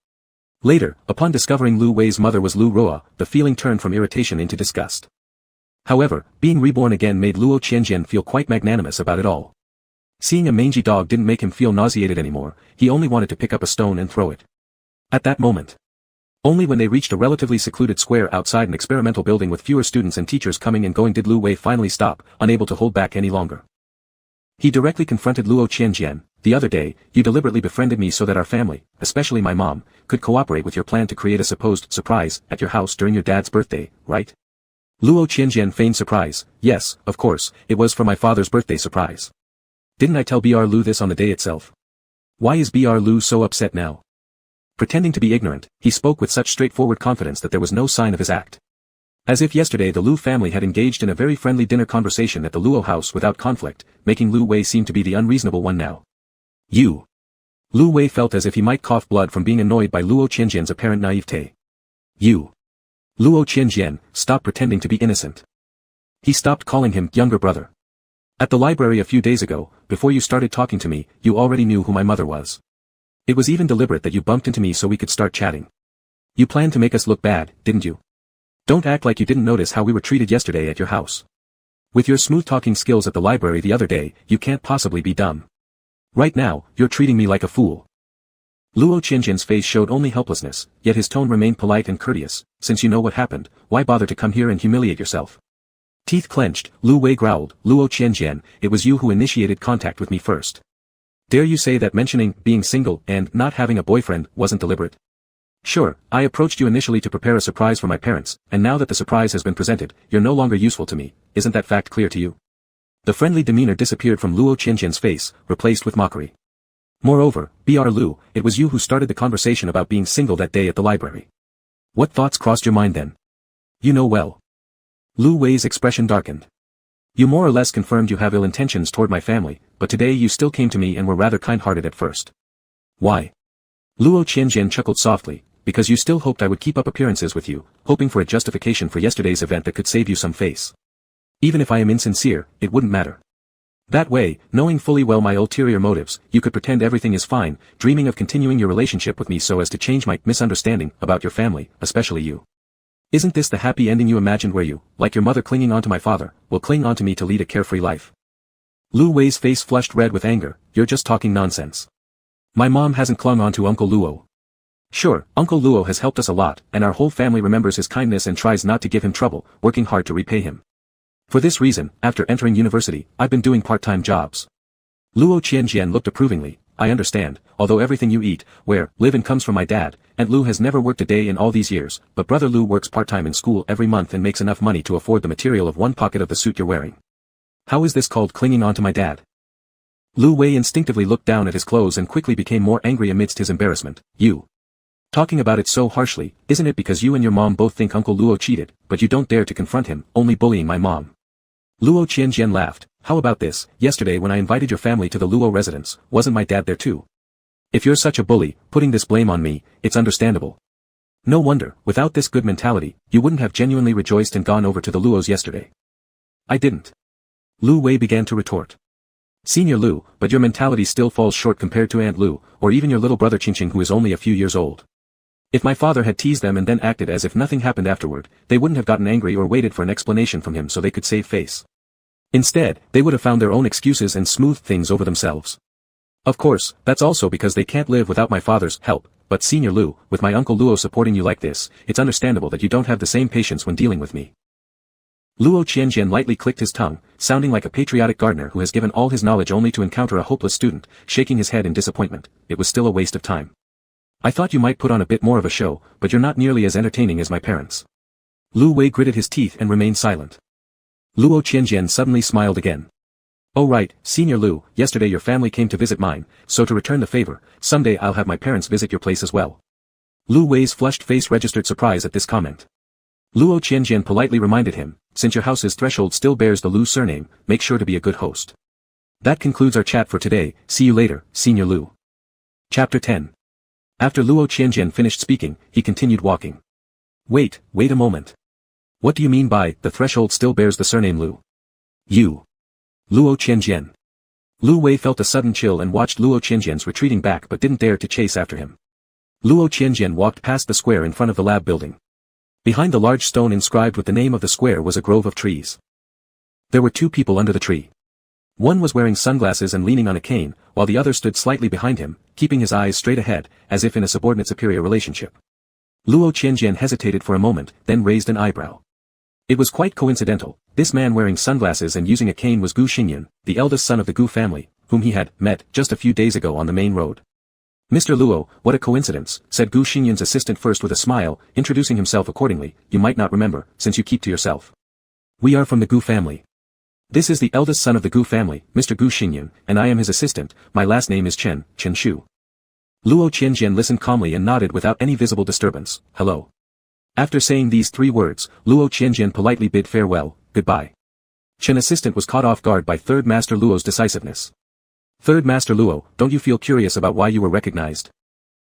Later, upon discovering Lu Wei's mother was Lu Ruo, the feeling turned from irritation into disgust. However, being reborn again made Luo Qianjian feel quite magnanimous about it all. Seeing a mangy dog didn't make him feel nauseated anymore, he only wanted to pick up a stone and throw it. At that moment. Only when they reached a relatively secluded square outside an experimental building with fewer students and teachers coming and going did Lu Wei finally stop, unable to hold back any longer. He directly confronted Luo Qianjian. The other day, you deliberately befriended me so that our family, especially my mom, could cooperate with your plan to create a supposed surprise at your house during your dad's birthday, right? Luo Qianjian feigned surprise. Yes, of course, it was for my father's birthday surprise. Didn't I tell Br Lu this on the day itself? Why is Br Lu so upset now? Pretending to be ignorant, he spoke with such straightforward confidence that there was no sign of his act. As if yesterday the Lu family had engaged in a very friendly dinner conversation at the Luo house without conflict, making Lu Wei seem to be the unreasonable one now. You. Lu Wei felt as if he might cough blood from being annoyed by Luo Qianjian's apparent naivete. You. Luo Qianjian, stop pretending to be innocent. He stopped calling him younger brother. At the library a few days ago, before you started talking to me, you already knew who my mother was. It was even deliberate that you bumped into me so we could start chatting. You planned to make us look bad, didn't you? Don't act like you didn't notice how we were treated yesterday at your house. With your smooth-talking skills at the library the other day, you can't possibly be dumb. Right now, you're treating me like a fool. Luo Qianjian's face showed only helplessness, yet his tone remained polite and courteous. Since you know what happened, why bother to come here and humiliate yourself? Teeth clenched, Lu Wei growled, Luo Qianjian, it was you who initiated contact with me first. Dare you say that mentioning being single and not having a boyfriend wasn't deliberate? Sure, I approached you initially to prepare a surprise for my parents, and now that the surprise has been presented, you're no longer useful to me. Isn't that fact clear to you? The friendly demeanor disappeared from Luo Qianjian's face, replaced with mockery. Moreover, Br Lu, it was you who started the conversation about being single that day at the library. What thoughts crossed your mind then? You know well. Lu Wei's expression darkened. You more or less confirmed you have ill intentions toward my family, but today you still came to me and were rather kind-hearted at first. Why? Luo Qianjian chuckled softly, because you still hoped I would keep up appearances with you, hoping for a justification for yesterday's event that could save you some face. Even if I am insincere, it wouldn't matter. That way, knowing fully well my ulterior motives, you could pretend everything is fine, dreaming of continuing your relationship with me so as to change my misunderstanding about your family, especially you. Isn't this the happy ending you imagined where you, like your mother clinging onto my father, will cling onto me to lead a carefree life? Lu Wei's face flushed red with anger. You're just talking nonsense. My mom hasn't clung on to Uncle Luo. Sure, Uncle Luo has helped us a lot, and our whole family remembers his kindness and tries not to give him trouble, working hard to repay him. For this reason, after entering university, I've been doing part-time jobs. Luo Qianjian looked approvingly. I understand, although everything you eat, wear, live in comes from my dad, Aunt Lu has never worked a day in all these years, but brother Lu works part-time in school every month and makes enough money to afford the material of one pocket of the suit you're wearing. How is this called clinging on to my dad? Lu Wei instinctively looked down at his clothes and quickly became more angry amidst his embarrassment. You. Talking about it so harshly, isn't it because you and your mom both think Uncle Luo cheated, but you don't dare to confront him, only bullying my mom? Luo Qianjian laughed. How about this? Yesterday when I invited your family to the Luo residence, wasn't my dad there too? If you're such a bully, putting this blame on me, it's understandable. No wonder, without this good mentality, you wouldn't have genuinely rejoiced and gone over to the Luos yesterday. I didn't. Lu Wei began to retort. Senior Lu, but your mentality still falls short compared to Aunt Lu, or even your little brother Qingqing who is only a few years old. If my father had teased them and then acted as if nothing happened afterward, they wouldn't have gotten angry or waited for an explanation from him so they could save face. Instead, they would have found their own excuses and smoothed things over themselves. Of course, that's also because they can't live without my father's help, but Senior Lu, with my Uncle Luo supporting you like this, it's understandable that you don't have the same patience when dealing with me. Luo Qianjian lightly clicked his tongue, sounding like a patriotic gardener who has given all his knowledge only to encounter a hopeless student, shaking his head in disappointment. It was still a waste of time. I thought you might put on a bit more of a show, but you're not nearly as entertaining as my parents. Lu Wei gritted his teeth and remained silent. Luo Qianjian suddenly smiled again. Oh right, Senior Lu, yesterday your family came to visit mine, so to return the favor, someday I'll have my parents visit your place as well. Lu Wei's flushed face registered surprise at this comment. Luo Qianjian politely reminded him, since your house's threshold still bears the Lu surname, make sure to be a good host. That concludes our chat for today, see you later, Senior Lu. Chapter 10. After Luo Qianjian finished speaking, he continued walking. Wait a moment. What do you mean by, the threshold still bears the surname Lu? You. Luo Qianjian. Lu Wei felt a sudden chill and watched Luo Qianjian's retreating back but didn't dare to chase after him. Luo Qianjian walked past the square in front of the lab building. Behind the large stone inscribed with the name of the square was a grove of trees. There were two people under the tree. One was wearing sunglasses and leaning on a cane, while the other stood slightly behind him, keeping his eyes straight ahead, as if in a subordinate-superior relationship. Luo Qianjian hesitated for a moment, then raised an eyebrow. It was quite coincidental. This man wearing sunglasses and using a cane was Gu Xingyun, the eldest son of the Gu family, whom he had met just a few days ago on the main road. Mr. Luo, what a coincidence, said Gu Xingyun's assistant first with a smile, introducing himself accordingly. You might not remember, since you keep to yourself. We are from the Gu family. This is the eldest son of the Gu family, Mr. Gu Xingyun, and I am his assistant. My last name is Chen Shu. Luo Qianjian listened calmly and nodded without any visible disturbance. Hello. After saying these three words, Luo Qianjian politely bid farewell, goodbye. Chen assistant was caught off guard by Third Master Luo's decisiveness. Third Master Luo, don't you feel curious about why you were recognized?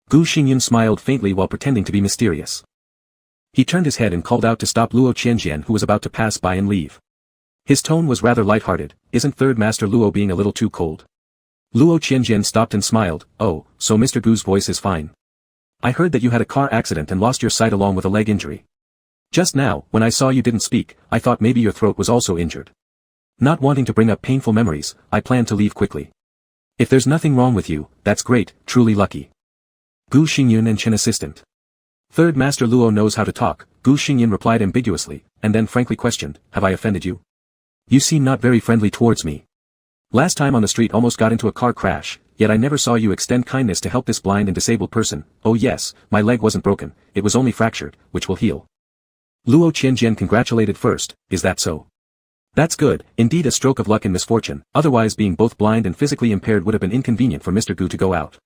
Gu Xingyun smiled faintly while pretending to be mysterious. He turned his head and called out to stop Luo Qianjian who was about to pass by and leave. His tone was rather lighthearted. Isn't Third Master Luo being a little too cold? Luo Qianjian stopped and smiled. Oh, so Mr. Gu's voice is fine. I heard that you had a car accident and lost your sight along with a leg injury. Just now, when I saw you didn't speak, I thought maybe your throat was also injured. Not wanting to bring up painful memories, I plan to leave quickly. If there's nothing wrong with you, that's great, truly lucky. Gu Xingyun and Chen assistant. Third Master Luo knows how to talk, Gu Xingyun replied ambiguously, and then frankly questioned, have I offended you? You seem not very friendly towards me. Last time on the street almost got into a car crash, yet I never saw you extend kindness to help this blind and disabled person. Oh yes, my leg wasn't broken, it was only fractured, which will heal. Luo Qianjian congratulated first, is that so? That's good, indeed a stroke of luck and misfortune, otherwise being both blind and physically impaired would have been inconvenient for Mr. Gu to go out.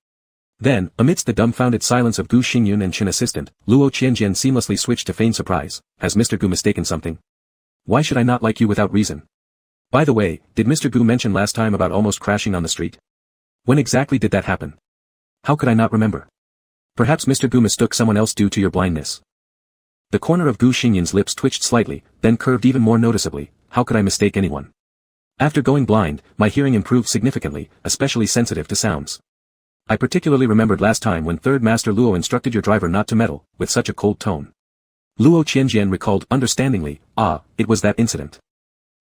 Then, amidst the dumbfounded silence of Gu Xingyun and Chen assistant, Luo Qianjian seamlessly switched to feign surprise. Has Mr. Gu mistaken something? Why should I not like you without reason? By the way, did Mr. Gu mention last time about almost crashing on the street? When exactly did that happen? How could I not remember? Perhaps Mr. Gu mistook someone else due to your blindness. The corner of Gu Xingyun's lips twitched slightly, then curved even more noticeably. How could I mistake anyone? After going blind, my hearing improved significantly, especially sensitive to sounds. I particularly remembered last time when Third Master Luo instructed your driver not to meddle, with such a cold tone. Luo Qianjian recalled understandingly, it was that incident.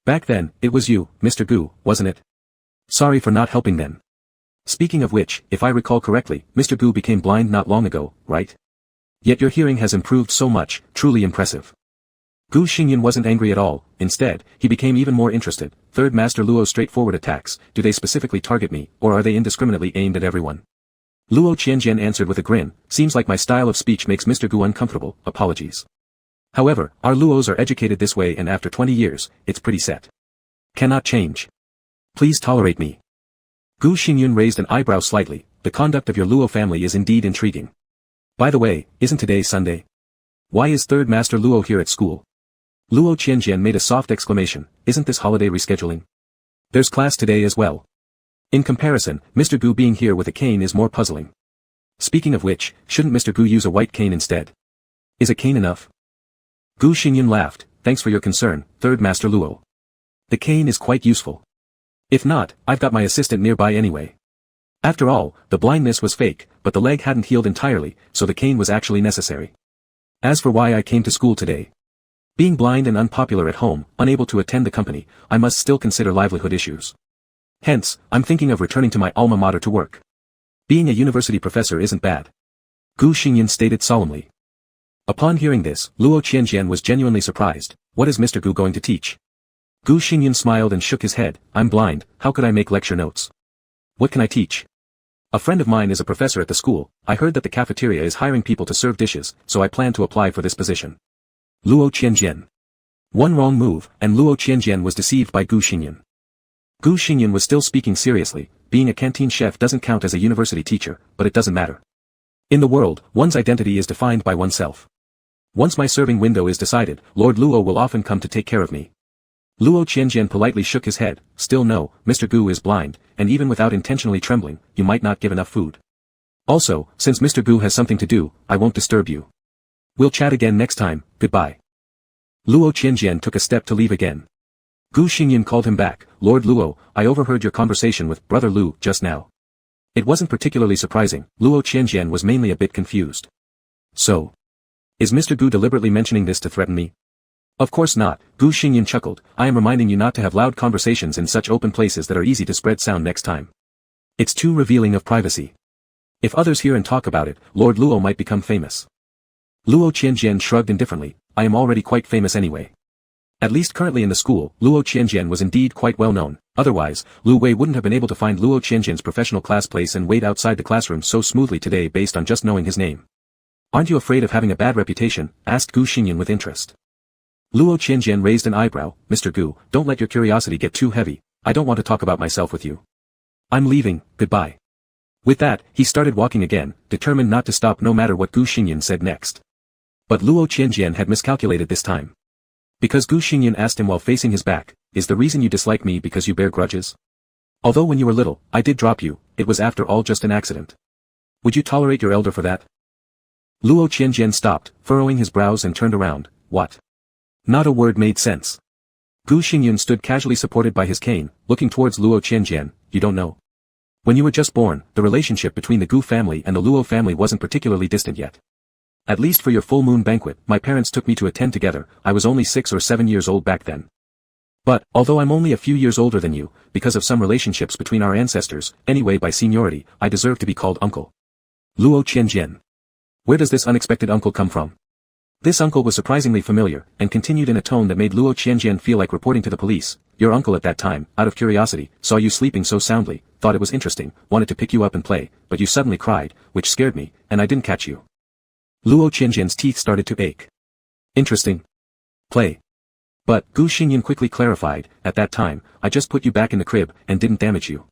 Back then, it was you, Mr. Gu, wasn't it? Sorry for not helping then. Speaking of which, if I recall correctly, Mr. Gu became blind not long ago, right? Yet your hearing has improved so much, truly impressive. Gu Xingyun wasn't angry at all, instead, he became even more interested. Third Master Luo's straightforward attacks, do they specifically target me, or are they indiscriminately aimed at everyone? Luo Qianjian answered with a grin, seems like my style of speech makes Mr. Gu uncomfortable, apologies. However, our Luos are educated this way and after 20 years, it's pretty set. Cannot change. Please tolerate me. Gu Xingyun raised an eyebrow slightly, the conduct of your Luo family is indeed intriguing. By the way, isn't today Sunday? Why is Third Master Luo here at school? Luo Qianjian made a soft exclamation, isn't this holiday rescheduling? There's class today as well. In comparison, Mr. Gu being here with a cane is more puzzling. Speaking of which, shouldn't Mr. Gu use a white cane instead? Is a cane enough? Gu Xingyan laughed, thanks for your concern, Third Master Luo. The cane is quite useful. If not, I've got my assistant nearby anyway. After all, the blindness was fake, but the leg hadn't healed entirely, so the cane was actually necessary. As for why I came to school today. Being blind and unpopular at home, unable to attend the company, I must still consider livelihood issues. Hence, I'm thinking of returning to my alma mater to work. Being a university professor isn't bad. Gu Xingyan stated solemnly. Upon hearing this, Luo Qianjian was genuinely surprised. What is Mr. Gu going to teach? Gu Xingyan smiled and shook his head. I'm blind, how could I make lecture notes? What can I teach? A friend of mine is a professor at the school. I heard that the cafeteria is hiring people to serve dishes, so I plan to apply for this position. Luo Qianjian. One wrong move, and Luo Qianjian was deceived by Gu Xingyan. Gu Xingyan was still speaking seriously. Being a canteen chef doesn't count as a university teacher, but it doesn't matter. In the world, one's identity is defined by oneself. Once my serving window is decided, Lord Luo will often come to take care of me. Luo Qianjian politely shook his head. Still no, Mr. Gu is blind, and even without intentionally trembling, you might not give enough food. Also, since Mr. Gu has something to do, I won't disturb you. We'll chat again next time, goodbye. Luo Qianjian took a step to leave again. Gu Xingyan called him back. Lord Luo, I overheard your conversation with Brother Lu just now. It wasn't particularly surprising. Luo Qianjian was mainly a bit confused. So, is Mr. Gu deliberately mentioning this to threaten me? Of course not, Gu Xingyan chuckled. I am reminding you not to have loud conversations in such open places that are easy to spread sound next time. It's too revealing of privacy. If others hear and talk about it, Lord Luo might become famous. Luo Qianjian shrugged indifferently. I am already quite famous anyway. At least currently in the school, Luo Qianjian was indeed quite well known. Otherwise, Lu Wei wouldn't have been able to find Luo Qianjian's professional class place and wait outside the classroom so smoothly today based on just knowing his name. Aren't you afraid of having a bad reputation? Asked Gu Xingyan with interest. Luo Qianjian raised an eyebrow. Mr. Gu, don't let your curiosity get too heavy. I don't want to talk about myself with you. I'm leaving, goodbye. With that, he started walking again, determined not to stop no matter what Gu Xingyan said next. But Luo Qianjian had miscalculated this time. Because Gu Xingyan asked him while facing his back, is the reason you dislike me because you bear grudges? Although when you were little, I did drop you, it was after all just an accident. Would you tolerate your elder for that? Luo Qianjian stopped, furrowing his brows and turned around. What? Not a word made sense. Gu Xingyan stood casually supported by his cane, looking towards Luo Qianjian. You don't know. When you were just born, the relationship between the Gu family and the Luo family wasn't particularly distant yet. At least for your full moon banquet, my parents took me to attend together. I was only 6 or 7 years old back then. But, although I'm only a few years older than you, because of some relationships between our ancestors, anyway by seniority, I deserve to be called uncle. Luo Qianjian. Where does this unexpected uncle come from? This uncle was surprisingly familiar, and continued in a tone that made Luo Qianjian feel like reporting to the police. Your uncle at that time, out of curiosity, saw you sleeping so soundly, thought it was interesting, wanted to pick you up and play, but you suddenly cried, which scared me, and I didn't catch you. Luo Qianjian's teeth started to ache. Interesting. Play. But, Gu Xingyan quickly clarified, at that time, I just put you back in the crib, and didn't damage you.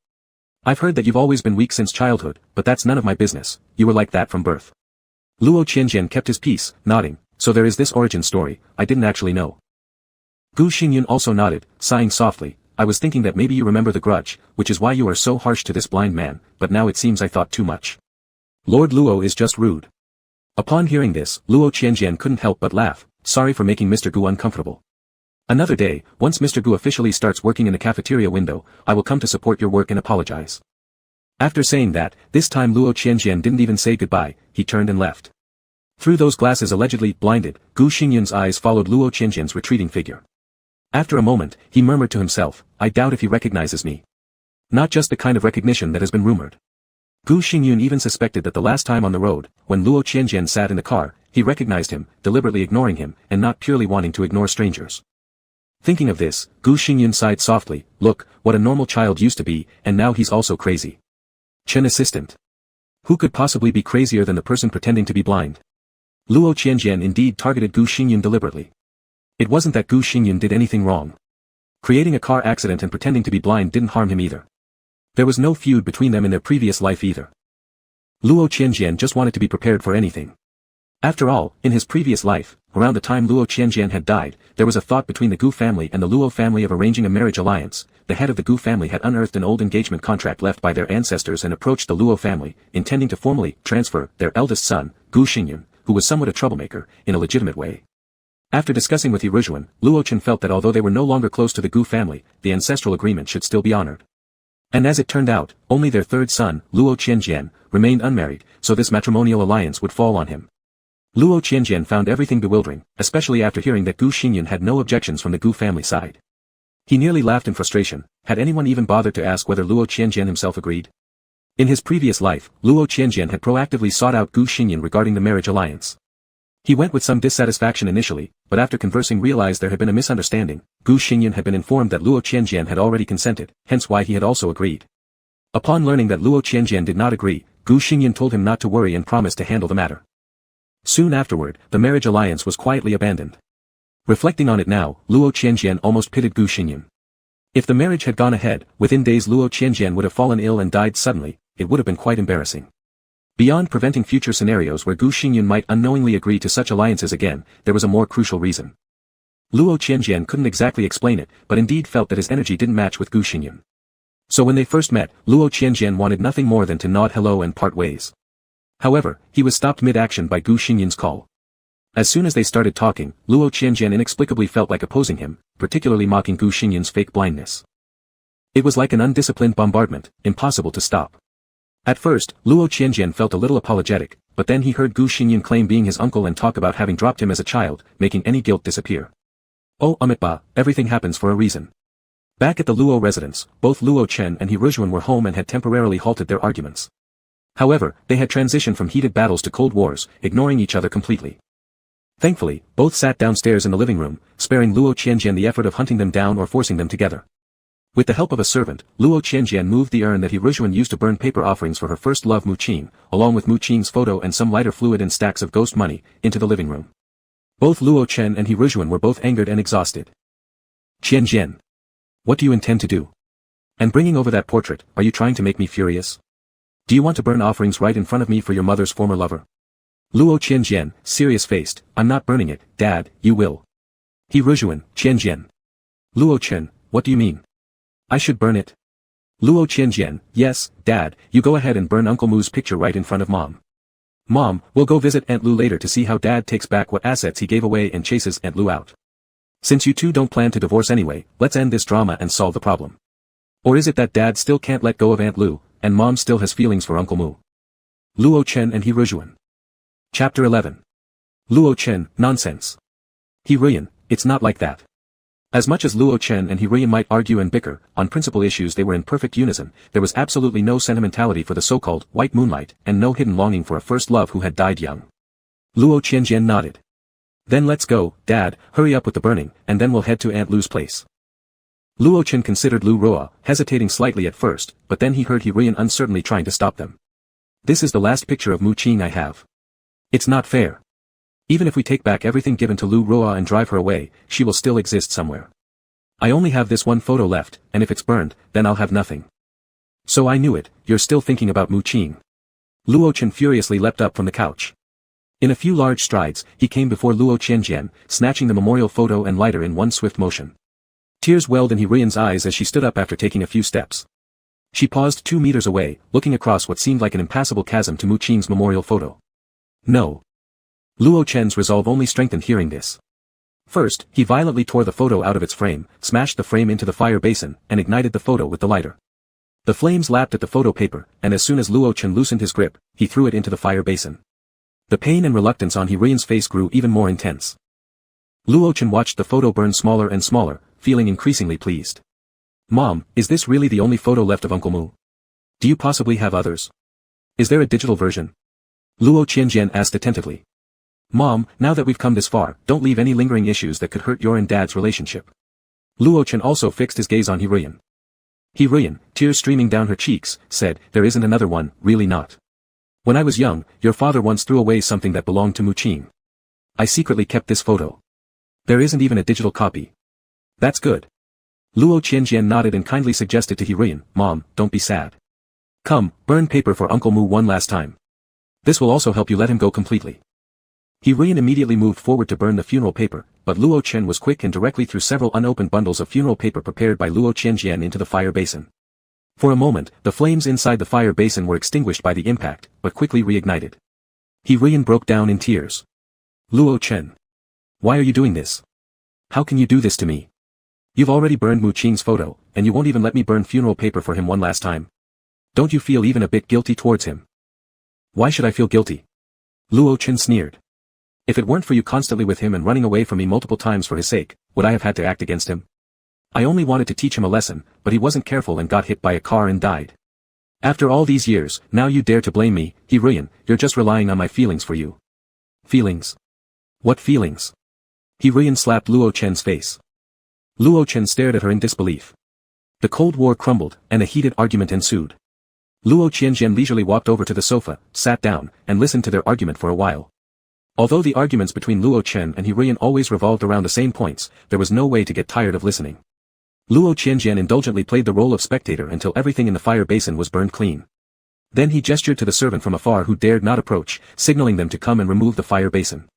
I've heard that you've always been weak since childhood, but that's none of my business, you were like that from birth. Luo Qianjian kept his peace, nodding, so there is this origin story, I didn't actually know. Gu Xingyan also nodded, sighing softly, I was thinking that maybe you remember the grudge, which is why you are so harsh to this blind man, but now it seems I thought too much. Lord Luo is just rude. Upon hearing this, Luo Qianjian couldn't help but laugh, sorry for making Mr. Gu uncomfortable. Another day, once Mr. Gu officially starts working in the cafeteria window, I will come to support your work and apologize. After saying that, this time Luo Qianjian didn't even say goodbye, he turned and left. Through those glasses allegedly blinded, Gu Xingyan's eyes followed Luo Qianjian's retreating figure. After a moment, he murmured to himself, I doubt if he recognizes me. Not just the kind of recognition that has been rumored. Gu Xingyan even suspected that the last time on the road, when Luo Qianjian sat in the car, he recognized him, deliberately ignoring him, and not purely wanting to ignore strangers. Thinking of this, Gu Xingyan sighed softly, look, what a normal child used to be, and now he's also crazy. Chen assistant. Who could possibly be crazier than the person pretending to be blind? Luo Qianjian indeed targeted Gu Xingyan deliberately. It wasn't that Gu Xingyan did anything wrong. Creating a car accident and pretending to be blind didn't harm him either. There was no feud between them in their previous life either. Luo Qianjian just wanted to be prepared for anything. After all, in his previous life, around the time Luo Qianjian had died, there was a thought between the Gu family and the Luo family of arranging a marriage alliance. The head of the Gu family had unearthed an old engagement contract left by their ancestors and approached the Luo family, intending to formally transfer their eldest son, Gu Xingyun, who was somewhat a troublemaker, in a legitimate way. After discussing with Yirujuan, Luo Chen felt that although they were no longer close to the Gu family, the ancestral agreement should still be honored. And as it turned out, only their third son, Luo Qianjian, remained unmarried, so this matrimonial alliance would fall on him. Luo Qianjian found everything bewildering, especially after hearing that Gu Xingyun had no objections from the Gu family side. He nearly laughed in frustration. Had anyone even bothered to ask whether Luo Qianjian himself agreed? In his previous life, Luo Qianjian had proactively sought out Gu Xingyun regarding the marriage alliance. He went with some dissatisfaction initially, but after conversing realized there had been a misunderstanding. Gu Xingyun had been informed that Luo Qianjian had already consented, hence why he had also agreed. Upon learning that Luo Qianjian did not agree, Gu Xingyun told him not to worry and promised to handle the matter. Soon afterward, the marriage alliance was quietly abandoned. Reflecting on it now, Luo Qianjian almost pitied Gu Xingyun. If the marriage had gone ahead, within days Luo Qianjian would have fallen ill and died suddenly. It would have been quite embarrassing. Beyond preventing future scenarios where Gu Xingyun might unknowingly agree to such alliances again, there was a more crucial reason. Luo Qianjian couldn't exactly explain it, but indeed felt that his energy didn't match with Gu Xingyun. So when they first met, Luo Qianjian wanted nothing more than to nod hello and part ways. However, he was stopped mid-action by Gu Xingyun's call. As soon as they started talking, Luo Qianjian inexplicably felt like opposing him, particularly mocking Gu Xingyun's fake blindness. It was like an undisciplined bombardment, impossible to stop. At first, Luo Qianjian felt a little apologetic, but then he heard Gu Xingyun claim being his uncle and talk about having dropped him as a child, making any guilt disappear. Oh Amitba, everything happens for a reason. Back at the Luo residence, both Luo Chen and Yirujuan were home and had temporarily halted their arguments. However, they had transitioned from heated battles to cold wars, ignoring each other completely. Thankfully, both sat downstairs in the living room, sparing Luo Qianjian the effort of hunting them down or forcing them together. With the help of a servant, Luo Qianjian moved the urn that Yirujuan used to burn paper offerings for her first love Mu Qing, along with Mu Qing's photo and some lighter fluid and stacks of ghost money, into the living room. Both Luo Chen and Yirujuan were both angered and exhausted. Qianjian. What do you intend to do? And bringing over that portrait, are you trying to make me furious? Do you want to burn offerings right in front of me for your mother's former lover? Luo Qianjian, serious-faced, I'm not burning it, Dad, you will. Yirujuan, Qianjian. Luo Chen, what do you mean? I should burn it? Luo Qianjian, yes, Dad, you go ahead and burn Uncle Mu's picture right in front of Mom. Mom, we'll go visit Aunt Lu later to see how Dad takes back what assets he gave away and chases Aunt Lu out. Since you two don't plan to divorce anyway, let's end this drama and solve the problem. Or is it that Dad still can't let go of Aunt Lu, and Mom still has feelings for Uncle Mu? Luo Chen and Yirujuan. Chapter 11. Luo Chen, nonsense. Yirujuan, it's not like that. As much as Luo Chen and Yirujuan might argue and bicker, on principal issues they were in perfect unison. There was absolutely no sentimentality for the so-called white moonlight, and no hidden longing for a first love who had died young. Luo Qianjian nodded. Then let's go, Dad, hurry up with the burning, and then we'll head to Aunt Lu's place. Luo Chen considered Lu Roa, hesitating slightly at first, but then he heard Yirujuan uncertainly trying to stop them. This is the last picture of Mu Qing I have. It's not fair. Even if we take back everything given to Lu Roa and drive her away, she will still exist somewhere. I only have this one photo left, and if it's burned, then I'll have nothing. So I knew it, you're still thinking about Mu Qing. Luo Chen furiously leapt up from the couch. In a few large strides, he came before Luo Qianjian, snatching the memorial photo and lighter in one swift motion. Tears welled in Yirujuan's eyes as she stood up after taking a few steps. She paused 2 meters away, looking across what seemed like an impassable chasm to Mu Qing's memorial photo. No. Luo Chen's resolve only strengthened hearing this. First, he violently tore the photo out of its frame, smashed the frame into the fire basin, and ignited the photo with the lighter. The flames lapped at the photo paper, and as soon as Luo Chen loosened his grip, he threw it into the fire basin. The pain and reluctance on Yirujuan's face grew even more intense. Luo Chen watched the photo burn smaller and smaller, feeling increasingly pleased. Mom, is this really the only photo left of Uncle Mu? Do you possibly have others? Is there a digital version? Luo Qianjian asked attentively. Mom, now that we've come this far, don't leave any lingering issues that could hurt your and Dad's relationship. Luo Chen also fixed his gaze on Yirujuan. Yirujuan, tears streaming down her cheeks, said, there isn't another one, really not. When I was young, your father once threw away something that belonged to Mu Qing. I secretly kept this photo. There isn't even a digital copy. That's good. Luo Qianjian nodded and kindly suggested to Yirujuan, Mom, don't be sad. Come, burn paper for Uncle Mu one last time. This will also help you let him go completely. He Ruyan immediately moved forward to burn the funeral paper, but Luo Chen was quick and directly threw several unopened bundles of funeral paper prepared by Luo Qianjian into the fire basin. For a moment, the flames inside the fire basin were extinguished by the impact, but quickly reignited. He Ruyan broke down in tears. Luo Chen. Why are you doing this? How can you do this to me? You've already burned Mu Qing's photo, and you won't even let me burn funeral paper for him one last time. Don't you feel even a bit guilty towards him? Why should I feel guilty? Luo Chen sneered. If it weren't for you constantly with him and running away from me multiple times for his sake, would I have had to act against him? I only wanted to teach him a lesson, but he wasn't careful and got hit by a car and died. After all these years, now you dare to blame me, He Ruyan, you're just relying on my feelings for you. Feelings? What feelings? He Ruyan slapped Luo Chen's face. Luo Chen stared at her in disbelief. The Cold War crumbled, and a heated argument ensued. Luo Qianjian leisurely walked over to the sofa, sat down, and listened to their argument for a while. Although the arguments between Luo Chen and He Ruyan always revolved around the same points, there was no way to get tired of listening. Luo Qianjian indulgently played the role of spectator until everything in the fire basin was burned clean. Then he gestured to the servant from afar who dared not approach, signaling them to come and remove the fire basin.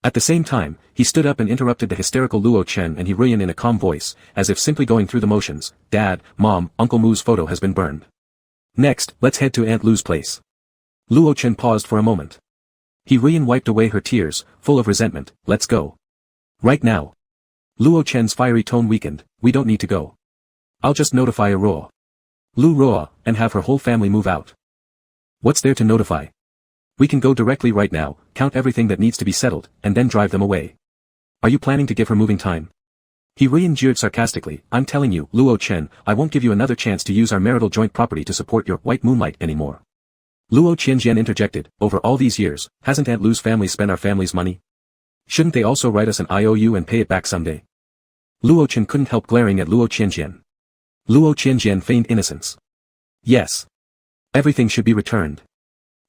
At the same time, he stood up and interrupted the hysterical Luo Chen and He Ruyan in a calm voice, as if simply going through the motions. Dad, Mom, Uncle Mu's photo has been burned. Next, let's head to Aunt Lu's place. Luo Chen paused for a moment. He Ruyan wiped away her tears, full of resentment. Let's go. Right now. Luo Chen's fiery tone weakened. We don't need to go. I'll just notify Aurora. Lu Roa, and have her whole family move out. What's there to notify? We can go directly right now, count everything that needs to be settled, and then drive them away. Are you planning to give her moving time? He Ruyan jeered sarcastically. I'm telling you, Luo Chen, I won't give you another chance to use our marital joint property to support your white moonlight anymore. Luo Qianjian interjected. Over all these years, hasn't Aunt Lu's family spent our family's money? Shouldn't they also write us an IOU and pay it back someday? Luo Chen couldn't help glaring at Luo Qianjian. Luo Qianjian feigned innocence. Yes. Everything should be returned.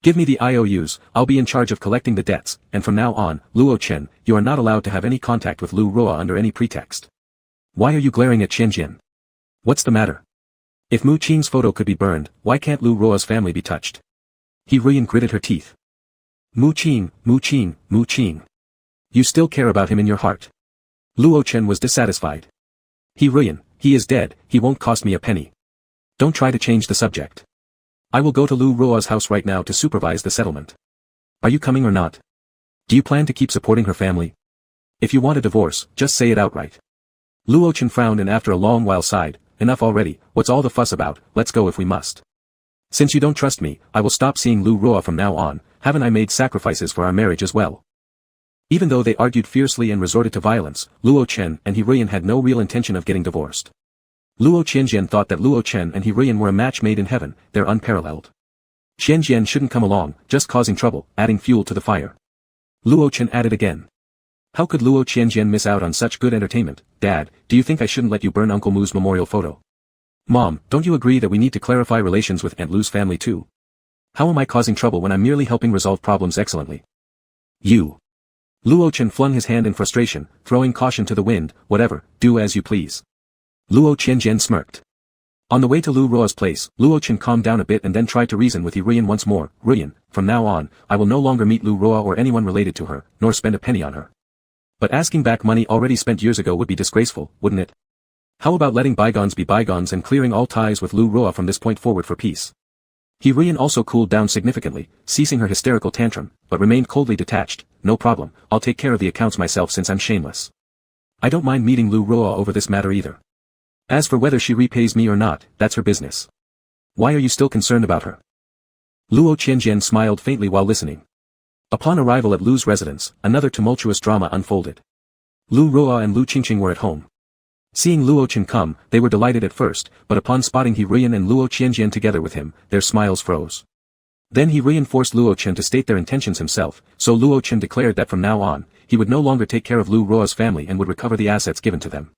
Give me the IOUs, I'll be in charge of collecting the debts, and from now on, Luo Chen, you are not allowed to have any contact with Lu Roa under any pretext. Why are you glaring at Qianjian? What's the matter? If Mu Qing's photo could be burned, why can't Lu Roa's family be touched? He Ruyan gritted her teeth. Mu Qing, Mu Qing, Mu Qing. You still care about him in your heart. Luo Chen was dissatisfied. He Ruyan, he is dead, he won't cost me a penny. Don't try to change the subject. I will go to Lu Roa's house right now to supervise the settlement. Are you coming or not? Do you plan to keep supporting her family? If you want a divorce, just say it outright. Luo Chen frowned and after a long while sighed. Enough already, what's all the fuss about, let's go if we must. Since you don't trust me, I will stop seeing Lu Roa from now on. Haven't I made sacrifices for our marriage as well? Even though they argued fiercely and resorted to violence, Luo Chen and He Ruyan had no real intention of getting divorced. Luo Qianjian thought that Luo Chen and He Ruyan were a match made in heaven, they're unparalleled. Qianjian shouldn't come along, just causing trouble, adding fuel to the fire. Luo Chen added again. How could Luo Qianjian miss out on such good entertainment? Dad, do you think I shouldn't let you burn Uncle Mu's memorial photo? Mom, don't you agree that we need to clarify relations with Aunt Lu's family too? How am I causing trouble when I'm merely helping resolve problems excellently? You. Luo Chen flung his hand in frustration, throwing caution to the wind. Whatever, do as you please. Luo Qianjian smirked. On the way to Lu Roa's place, Luo Chen calmed down a bit and then tried to reason with He Ruyan once more. Ruyan, from now on, I will no longer meet Lu Roa or anyone related to her, nor spend a penny on her. But asking back money already spent years ago would be disgraceful, wouldn't it? How about letting bygones be bygones and clearing all ties with Lu Roa from this point forward for peace? He Ruyan also cooled down significantly, ceasing her hysterical tantrum, but remained coldly detached. No problem, I'll take care of the accounts myself since I'm shameless. I don't mind meeting Lu Roa over this matter either. As for whether she repays me or not, that's her business. Why are you still concerned about her? Luo Qianjian smiled faintly while listening. Upon arrival at Lu's residence, another tumultuous drama unfolded. Lu Roa and Lu Qingqing were at home. Seeing Luo Chen come, they were delighted at first, but upon spotting He Ruyan and Luo Qianjian together with him, their smiles froze. Then He Ruyan forced Luo Chen to state their intentions himself, so Luo Chen declared that from now on, he would no longer take care of Lu Roa's family and would recover the assets given to them.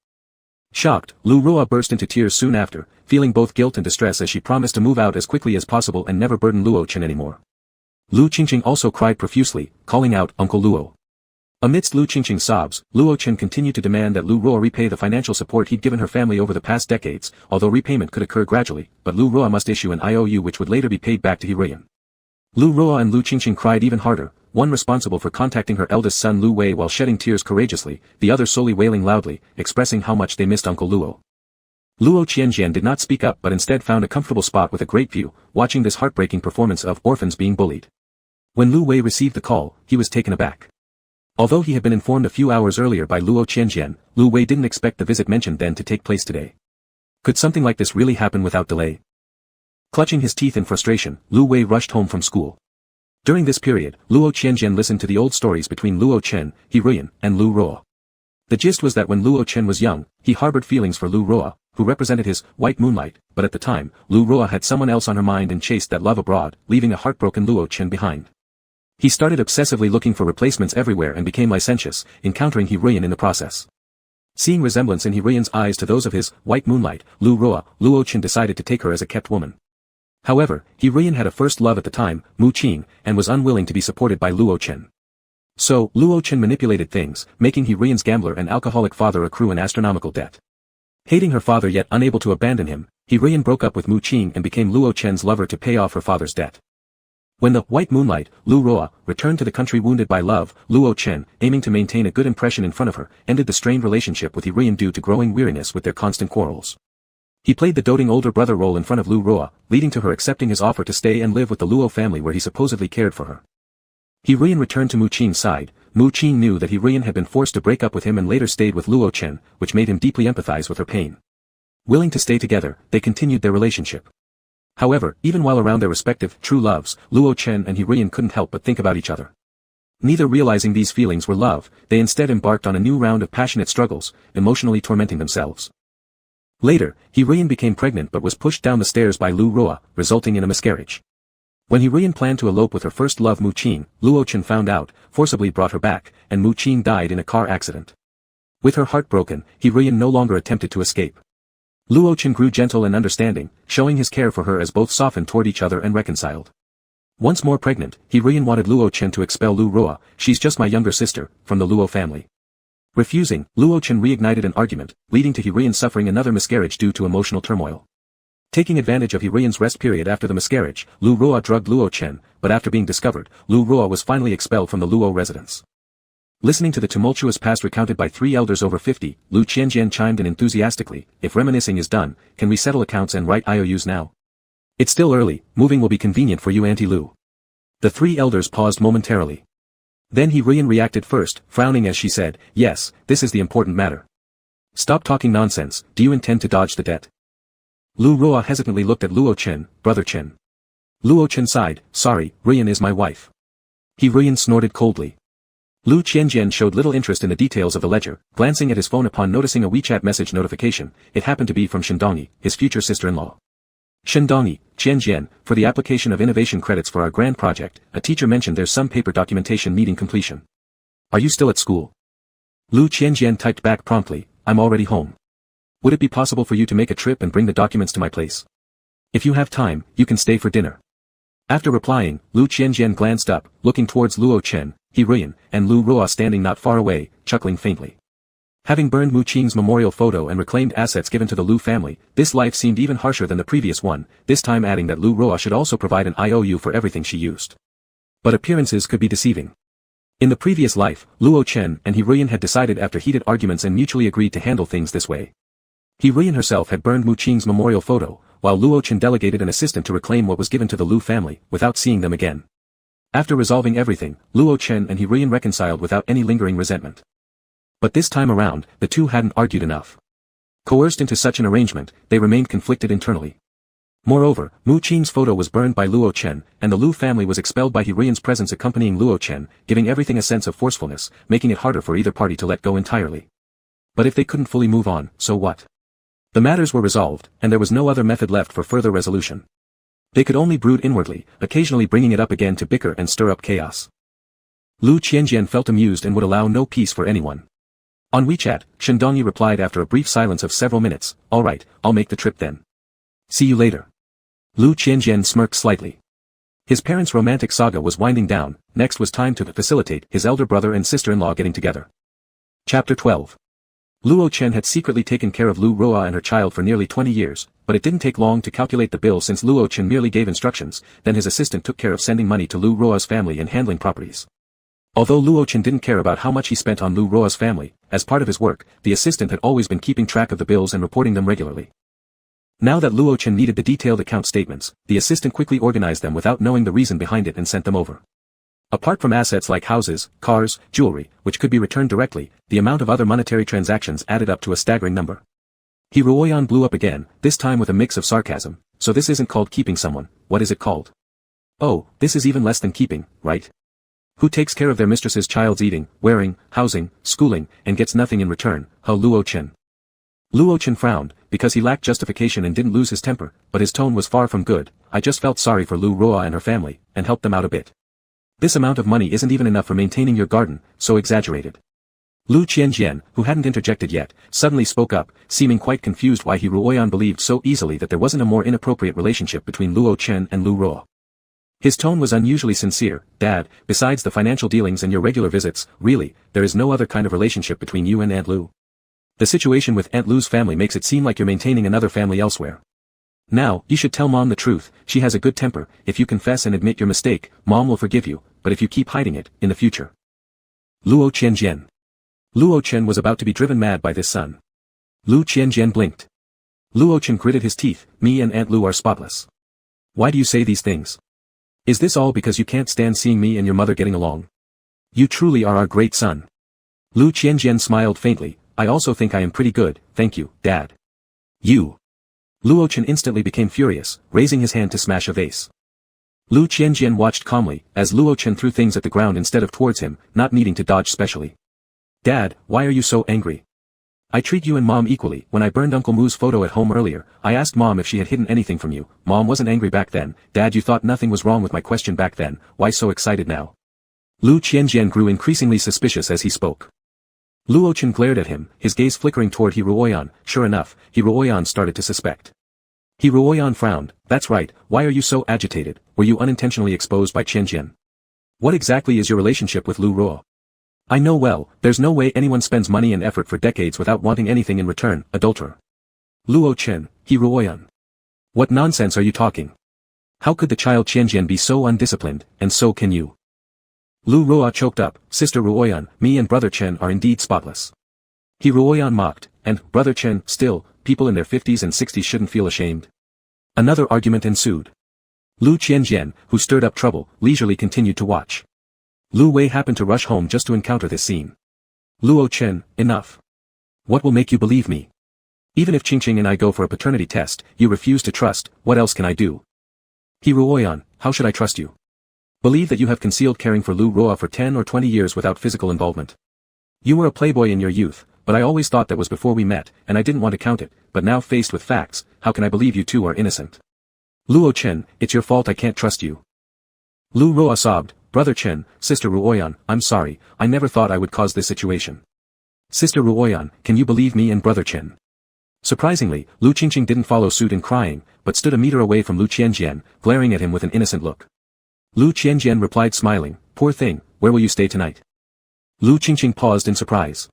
Shocked, Lu Roa burst into tears soon after, feeling both guilt and distress as she promised to move out as quickly as possible and never burden Luo Chen anymore. Lu Qingqing also cried profusely, calling out, Uncle Luo. Amidst Lu Qingqing's sobs, Luo Chen continued to demand that Lu Roa repay the financial support he'd given her family over the past decades, although repayment could occur gradually, but Lu Roa must issue an IOU which would later be paid back to He Ruyan. Lu Roa and Lu Qingqing cried even harder. one responsible for contacting her eldest son Lu Wei while shedding tears courageously, the other solely wailing loudly, expressing how much they missed Uncle Luo. Luo Qianjian did not speak up but instead found a comfortable spot with a great view, watching this heartbreaking performance of orphans being bullied. When Lu Wei received the call, he was taken aback. Although he had been informed a few hours earlier by Luo Qianjian, Lu Wei didn't expect the visit mentioned then to take place today. Could something like this really happen without delay? Clutching his teeth in frustration, Lu Wei rushed home from school. During this period, Luo Qianjian listened to the old stories between Luo Chen, He Ruiyan, and Lu Ruo. The gist was that when Luo Chen was young, he harbored feelings for Lu Ruo, who represented his white moonlight, but at the time, Lu Ruo had someone else on her mind and chased that love abroad, leaving a heartbroken Luo Chen behind. He started obsessively looking for replacements everywhere and became licentious, encountering He Ruiyan in the process. Seeing resemblance in He Ruiyan's eyes to those of his white moonlight, Lu Ruo, Luo Chen decided to take her as a kept woman. However, He Ruiyan had a first love at the time, Mu Qing, and was unwilling to be supported by Luo Chen. So, Luo Chen manipulated things, making He Ruiyan's gambler and alcoholic father accrue an astronomical debt. Hating her father yet unable to abandon him, He Ruiyan broke up with Mu Qing and became Luo Chen's lover to pay off her father's debt. When the white moonlight, Lu Ruo, returned to the country wounded by love, Luo Chen, aiming to maintain a good impression in front of her, ended the strained relationship with He Ruiyan due to growing weariness with their constant quarrels. He played the doting older brother role in front of Lu Ruo, leading to her accepting his offer to stay and live with the Luo family where he supposedly cared for her. He Ruiyan returned to Mu Qing's side. Mu Qing knew that He Ruiyan had been forced to break up with him and later stayed with Luo Chen, which made him deeply empathize with her pain. Willing to stay together, they continued their relationship. However, even while around their respective true loves, Luo Chen and He Ruiyan couldn't help but think about each other. Neither realizing these feelings were love, they instead embarked on a new round of passionate struggles, emotionally tormenting themselves. Later, He Ruiyan became pregnant but was pushed down the stairs by Lu Ruo, resulting in a miscarriage. When He Ruiyan planned to elope with her first love Mu Qing, Luo Chen found out, forcibly brought her back, and Mu Qing died in a car accident. With her heart broken, He Ruiyan no longer attempted to escape. Luo Chen grew gentle and understanding, showing his care for her as both softened toward each other and reconciled. Once more pregnant, He Ruiyan wanted Luo Chen to expel Lu Ruo, "She's just my younger sister," from the Luo family. Refusing, Luo Chen reignited an argument, leading to He Ruiyan suffering another miscarriage due to emotional turmoil. Taking advantage of He Ruiyan's rest period after the miscarriage, Lu Ruo drugged Luo Chen, but after being discovered, Lu Ruo was finally expelled from the Luo residence. Listening to the tumultuous past recounted by three elders over 50, Lu Qianjian chimed in enthusiastically, "If reminiscing is done, can we settle accounts and write IOUs now? It's still early, moving will be convenient for you, Auntie Lu." The three elders paused momentarily. Then He Ruiyan reacted first, frowning as she said, "Yes, this is the important matter. Stop talking nonsense, do you intend to dodge the debt?" Lu Ruo hesitantly looked at Luo Chen, "Brother Chen." Luo Chen sighed, "Sorry, Ruiyan is my wife." He Ruiyan snorted coldly. Lu Qianjian showed little interest in the details of the ledger, glancing at his phone upon noticing a WeChat message notification. It happened to be from Shendongyi, his future sister-in-law. "Shendongyi, Qianjian, for the application of innovation credits for our grand project, a teacher mentioned there's some paper documentation needing completion. Are you still at school?" Lu Qianjian typed back promptly, "I'm already home. Would it be possible for you to make a trip and bring the documents to my place? If you have time, you can stay for dinner." After replying, Lu Qianjian glanced up, looking towards Luo Chen, He Ruiyan, and Lu Ruo standing not far away, chuckling faintly. Having burned Mu Qing's memorial photo and reclaimed assets given to the Lu family, this life seemed even harsher than the previous one, this time adding that Lu Ruo should also provide an IOU for everything she used. But appearances could be deceiving. In the previous life, Luo Chen and He Ruiyan had decided after heated arguments and mutually agreed to handle things this way. He Ruiyan herself had burned Mu Qing's memorial photo, while Luo Chen delegated an assistant to reclaim what was given to the Lu family, without seeing them again. After resolving everything, Luo Chen and He Ruiyan reconciled without any lingering resentment. But this time around, the two hadn't argued enough. Coerced into such an arrangement, they remained conflicted internally. Moreover, Mu Qing's photo was burned by Luo Chen, and the Lu family was expelled by He Ruiyan's presence accompanying Luo Chen, giving everything a sense of forcefulness, making it harder for either party to let go entirely. But if they couldn't fully move on, so what? The matters were resolved, and there was no other method left for further resolution. They could only brood inwardly, occasionally bringing it up again to bicker and stir up chaos. Lu Qianjian felt amused and would allow no peace for anyone. On WeChat, Shendongyi replied after a brief silence of several minutes, "All right, I'll make the trip then. See you later." Lu Qianjian smirked slightly. His parents' romantic saga was winding down, next was time to facilitate his elder brother and sister-in-law getting together. Chapter 12. Luo Chen had secretly taken care of Lu Ruo and her child for nearly 20 years, but it didn't take long to calculate the bill since Luo Chen merely gave instructions, then his assistant took care of sending money to Lu Ruo's family and handling properties. Although Luo Chen didn't care about how much he spent on Lu Ruo's family, as part of his work, the assistant had always been keeping track of the bills and reporting them regularly. Now that Luo Chen needed the detailed account statements, the assistant quickly organized them without knowing the reason behind it and sent them over. Apart from assets like houses, cars, jewelry, which could be returned directly, the amount of other monetary transactions added up to a staggering number. He Ruoyan blew up again, this time with a mix of sarcasm. So this isn't called keeping someone, what is it called? Oh, this is even less than keeping, right? Who takes care of their mistress's child's eating, wearing, housing, schooling, and gets nothing in return? Luo Chen. Luo Chen frowned, because he lacked justification and didn't lose his temper, but his tone was far from good. I just felt sorry for Lu Ruo and her family, and helped them out a bit. This amount of money isn't even enough for maintaining your garden, so exaggerated. Lu Qianjian, who hadn't interjected yet, suddenly spoke up, seeming quite confused why he Ruoyan believed so easily that there wasn't a more inappropriate relationship between Luo Chen and Lu Ruo. His tone was unusually sincere. Dad, besides the financial dealings and your regular visits, really, there is no other kind of relationship between you and Aunt Lu. The situation with Aunt Lu's family makes it seem like you're maintaining another family elsewhere. Now, you should tell Mom the truth. She has a good temper. If you confess and admit your mistake, Mom will forgive you, but if you keep hiding it, in the future. Luo Qianjian. Luo Chen was about to be driven mad by this son. Lu Qianjian blinked. Luo Chen gritted his teeth. Me and Aunt Lu are spotless. Why do you say these things? Is this all because you can't stand seeing me and your mother getting along? You truly are our great son. Lu Qianjian smiled faintly. I also think I am pretty good, thank you, Dad. You. Luo Chen instantly became furious, raising his hand to smash a vase. Lu Qianjian watched calmly, as Luo Chen threw things at the ground instead of towards him, not needing to dodge specially. Dad, why are you so angry? I treat you and Mom equally. When I burned Uncle Moo's photo at home earlier, I asked Mom if she had hidden anything from you. Mom wasn't angry back then. Dad, you thought nothing was wrong with my question back then. Why so excited now? Lu Qianjian grew increasingly suspicious as he spoke. Luo Chen glared at him, his gaze flickering toward He Ruoyan. Sure enough, He Ruoyan started to suspect. He Ruoyan frowned. That's right, why are you so agitated? Were you unintentionally exposed by Qianjian? What exactly is your relationship with Lu Ruo? I know well, there's no way anyone spends money and effort for decades without wanting anything in return, adulterer. Luo Chen, He Ruoyan. What nonsense are you talking? How could the child Qianjian be so undisciplined, and so can you? Lu Ruo choked up. Sister Ruoyan, me and brother Chen are indeed spotless. He Ruoyan mocked, and, brother Chen, still, people in their 50s and 60s shouldn't feel ashamed. Another argument ensued. Lu Qianjian, who stirred up trouble, leisurely continued to watch. Lu Wei happened to rush home just to encounter this scene. Luo Chen, enough. What will make you believe me? Even if Qingqing and I go for a paternity test, you refuse to trust, what else can I do? He Ruoyan, how should I trust you? Believe that you have concealed caring for Lu Ruo for 10 or 20 years without physical involvement. You were a playboy in your youth, but I always thought that was before we met, and I didn't want to count it, but now faced with facts, how can I believe you two are innocent? Luo Chen, it's your fault I can't trust you. Lu Ruo sobbed, Brother Chen, Sister Ruoyan, I'm sorry, I never thought I would cause this situation. Sister Ruoyan, can you believe me and Brother Chen? Surprisingly, Lu Qingqing didn't follow suit in crying, but stood a meter away from Lu Qianjian, glaring at him with an innocent look. Lu Qianjian replied smiling, poor thing, where will you stay tonight? Lu Qingqing paused in surprise.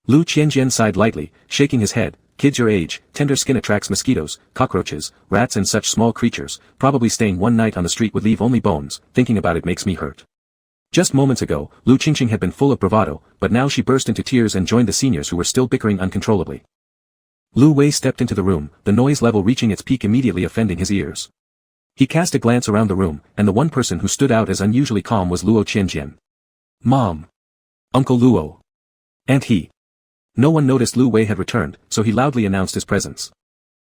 Lu Qianjian sighed lightly, shaking his head, kids your age, tender skin attracts mosquitoes, cockroaches, rats and such small creatures, probably staying one night on the street would leave only bones, thinking about it makes me hurt. Just moments ago, Lu Qingqing had been full of bravado, but now she burst into tears and joined the seniors who were still bickering uncontrollably. Lu Wei stepped into the room, the noise level reaching its peak immediately offending his ears. He cast a glance around the room, and the one person who stood out as unusually calm was Luo Qianjian. Mom. Uncle Luo. And he. No one noticed Lu Wei had returned, so he loudly announced his presence.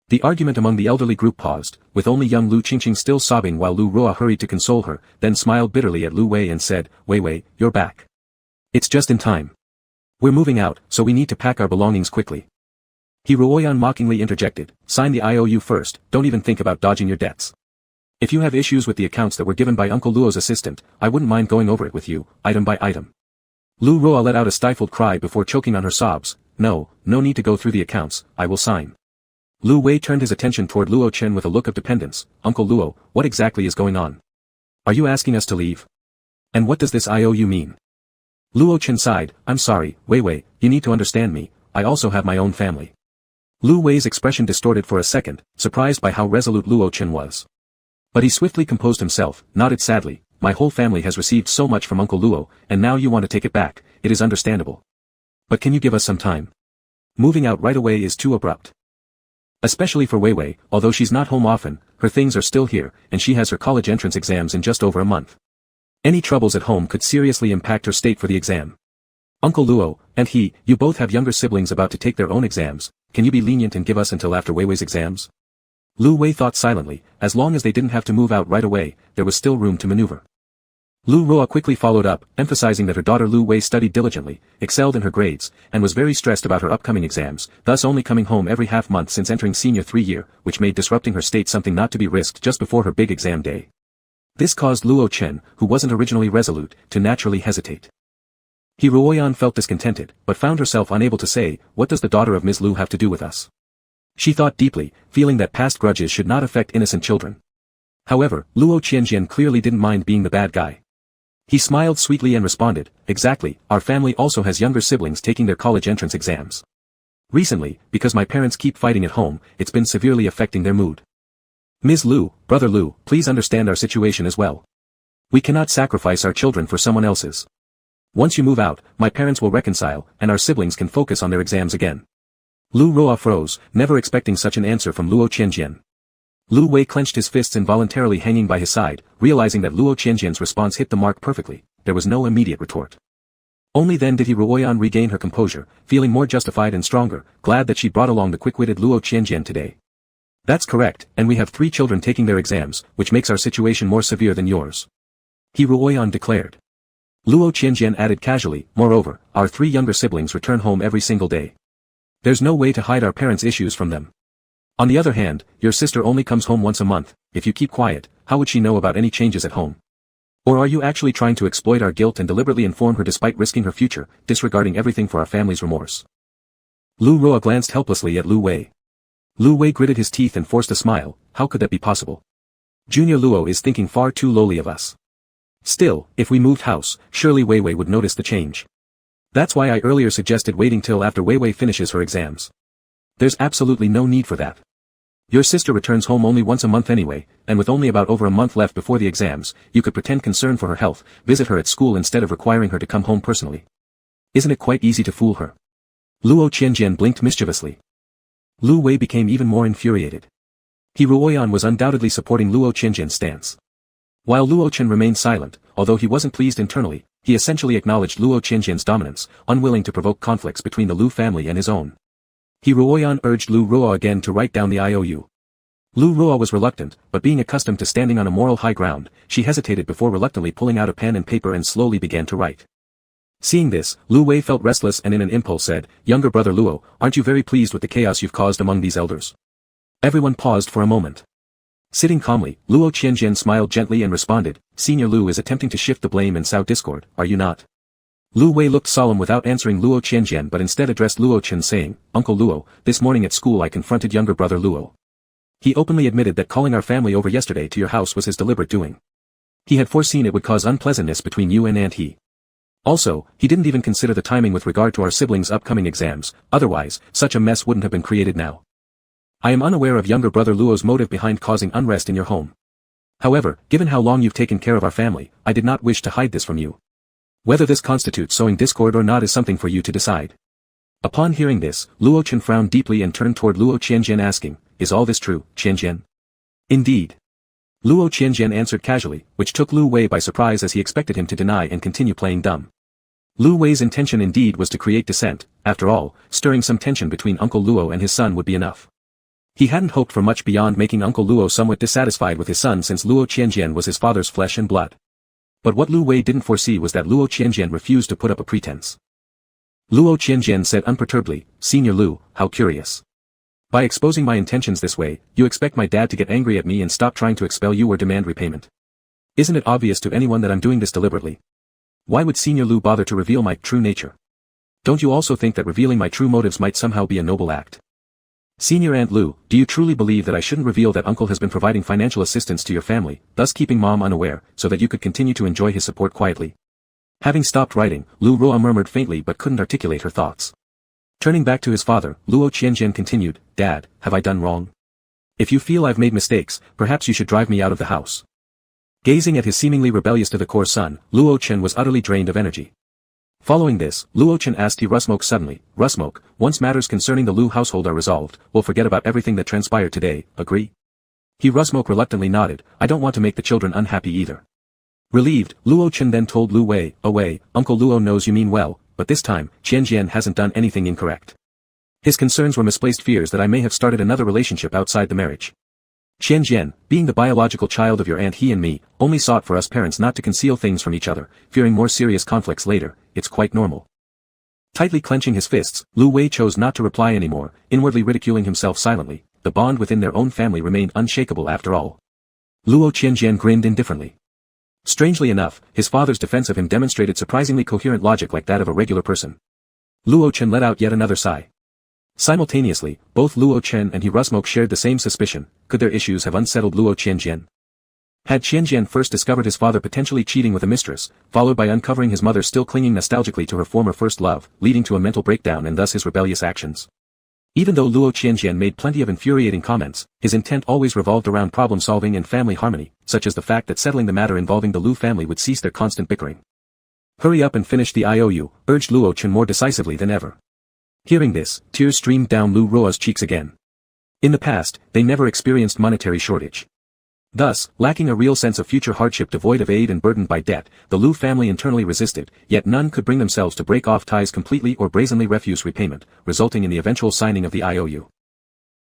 The argument among the elderly group paused, with only young Lu Qingqing still sobbing while Lu Ruo hurried to console her, then smiled bitterly at Lu Wei and said, Wei Wei, you're back. It's just in time. We're moving out, so we need to pack our belongings quickly. He Ruoyan mockingly interjected, sign the IOU first, don't even think about dodging your debts. If you have issues with the accounts that were given by Uncle Luo's assistant, I wouldn't mind going over it with you, item by item. Lu Ruo let out a stifled cry before choking on her sobs. No need to go through the accounts, I will sign. Lu Wei turned his attention toward Luo Chen with a look of dependence. Uncle Luo, what exactly is going on? Are you asking us to leave? And what does this IOU mean? Luo Chen sighed, I'm sorry, Wei Wei, you need to understand me, I also have my own family. Lu Wei's expression distorted for a second, surprised by how resolute Luo Chen was. But he swiftly composed himself, nodded sadly, my whole family has received so much from Uncle Luo, and now you want to take it back, it is understandable. But can you give us some time? Moving out right away is too abrupt. Especially for Wei Wei, although she's not home often, her things are still here, and she has her college entrance exams in just over a month. Any troubles at home could seriously impact her state for the exam. Uncle Luo, and you both have younger siblings about to take their own exams, can you be lenient and give us until after Wei Wei's exams? Lu Wei thought silently, as long as they didn't have to move out right away, there was still room to maneuver. Lu Ruo quickly followed up, emphasizing that her daughter Lu Wei studied diligently, excelled in her grades, and was very stressed about her upcoming exams, thus only coming home every half-month since entering senior 3-year, which made disrupting her state something not to be risked just before her big exam day. This caused Luo Chen, who wasn't originally resolute, to naturally hesitate. He Ruoyan felt discontented, but found herself unable to say, what does the daughter of Ms. Lu have to do with us? She thought deeply, feeling that past grudges should not affect innocent children. However, Luo Qianjian clearly didn't mind being the bad guy. He smiled sweetly and responded, exactly, our family also has younger siblings taking their college entrance exams. Recently, because my parents keep fighting at home, it's been severely affecting their mood. Ms. Lu, Brother Lu, please understand our situation as well. We cannot sacrifice our children for someone else's. Once you move out, my parents will reconcile, and our siblings can focus on their exams again. Lu Ruo froze, never expecting such an answer from Luo Qianjian. Lu Wei clenched his fists involuntarily hanging by his side, realizing that Luo Qianjian's response hit the mark perfectly. There was no immediate retort. Only then did he Ruoyan regain her composure, feeling more justified and stronger, glad that she brought along the quick-witted Luo Qianjian today. That's correct, and we have 3 children taking their exams, which makes our situation more severe than yours. He Ruoyan declared. Luo Qianjian added casually, moreover, our 3 younger siblings return home every single day. There's no way to hide our parents' issues from them. On the other hand, your sister only comes home once a month. If you keep quiet, how would she know about any changes at home? Or are you actually trying to exploit our guilt and deliberately inform her despite risking her future, disregarding everything for our family's remorse? Lu Ruo glanced helplessly at Lu Wei. Lu Wei gritted his teeth and forced a smile. How could that be possible? Junior Luo is thinking far too lowly of us. Still, if we moved house, surely Wei Wei would notice the change. That's why I earlier suggested waiting till after Wei Wei finishes her exams. There's absolutely no need for that. Your sister returns home only once a month anyway, and with only about over a month left before the exams, you could pretend concern for her health, visit her at school instead of requiring her to come home personally. Isn't it quite easy to fool her? Luo Qianjian blinked mischievously. Lu Wei became even more infuriated. He Ruoyan was undoubtedly supporting Luo Qianjian's stance. While Luo Chen remained silent, although he wasn't pleased internally, he essentially acknowledged Luo Qianjian's dominance, unwilling to provoke conflicts between the Lu family and his own. He Ruoyan urged Lu Ruo again to write down the IOU. Lu Ruo was reluctant, but being accustomed to standing on a moral high ground, she hesitated before reluctantly pulling out a pen and paper and slowly began to write. Seeing this, Lu Wei felt restless and in an impulse said, Younger brother Luo, aren't you very pleased with the chaos you've caused among these elders? Everyone paused for a moment. Sitting calmly, Luo Qianjian smiled gently and responded, Senior Lu is attempting to shift the blame and sow discord, are you not? Lu Wei looked solemn without answering Luo Qianjian but instead addressed Luo Chen saying, Uncle Luo, this morning at school I confronted younger brother Luo. He openly admitted that calling our family over yesterday to your house was his deliberate doing. He had foreseen it would cause unpleasantness between you and he. Also, he didn't even consider the timing with regard to our siblings' upcoming exams, otherwise, such a mess wouldn't have been created now. I am unaware of younger brother Luo's motive behind causing unrest in your home. However, given how long you've taken care of our family, I did not wish to hide this from you. Whether this constitutes sowing discord or not is something for you to decide. Upon hearing this, Luo Chen frowned deeply and turned toward Luo Qianjian asking, Is all this true, Qianjian? Indeed. Luo Qianjian answered casually, which took Lu Wei by surprise as he expected him to deny and continue playing dumb. Lu Wei's intention indeed was to create dissent, after all, stirring some tension between Uncle Luo and his son would be enough. He hadn't hoped for much beyond making Uncle Luo somewhat dissatisfied with his son since Luo Qianjian was his father's flesh and blood. But what Lu Wei didn't foresee was that Luo Qianjian refused to put up a pretense. Luo Qianjian said unperturbedly, Senior Lu, how curious. By exposing my intentions this way, you expect my dad to get angry at me and stop trying to expel you or demand repayment. Isn't it obvious to anyone that I'm doing this deliberately? Why would Senior Lu bother to reveal my true nature? Don't you also think that revealing my true motives might somehow be a noble act? Senior Aunt Lu, do you truly believe that I shouldn't reveal that uncle has been providing financial assistance to your family, thus keeping mom unaware, so that you could continue to enjoy his support quietly? Having stopped writing, Lu Ruo murmured faintly but couldn't articulate her thoughts. Turning back to his father, Luo Qianjian continued, Dad, have I done wrong? If you feel I've made mistakes, perhaps you should drive me out of the house. Gazing at his seemingly rebellious to the core son, Luo Chen was utterly drained of energy. Following this, Luo Chen asked He Rusmoke suddenly, Rusmoke, once matters concerning the Lu household are resolved, we'll forget about everything that transpired today, agree? He Rusmoke reluctantly nodded, I don't want to make the children unhappy either. Relieved, Luo Chen then told Lu Wei, away, Uncle Luo knows you mean well, but this time, Qianjian hasn't done anything incorrect. His concerns were misplaced fears that I may have started another relationship outside the marriage. Qianjian, being the biological child of your aunt he and me, only sought for us parents not to conceal things from each other, fearing more serious conflicts later, it's quite normal. Tightly clenching his fists, Lu Wei chose not to reply anymore, inwardly ridiculing himself silently. The bond within their own family remained unshakable after all. Luo Qianjian grinned indifferently. Strangely enough, his father's defense of him demonstrated surprisingly coherent logic like that of a regular person. Luo Chen let out yet another sigh. Simultaneously, both Luo Chen and He Rusmoke shared the same suspicion, could their issues have unsettled Luo Qianjian? Had Qianjian first discovered his father potentially cheating with a mistress, followed by uncovering his mother still clinging nostalgically to her former first love, leading to a mental breakdown and thus his rebellious actions? Even though Luo Qianjian made plenty of infuriating comments, his intent always revolved around problem-solving and family harmony, such as the fact that settling the matter involving the Lu family would cease their constant bickering. Hurry up and finish the IOU, urged Luo Chen more decisively than ever. Hearing this, tears streamed down Lu Ruo's cheeks again. In the past, they never experienced monetary shortage. Thus, lacking a real sense of future hardship devoid of aid and burdened by debt, the Lu family internally resisted, yet none could bring themselves to break off ties completely or brazenly refuse repayment, resulting in the eventual signing of the IOU.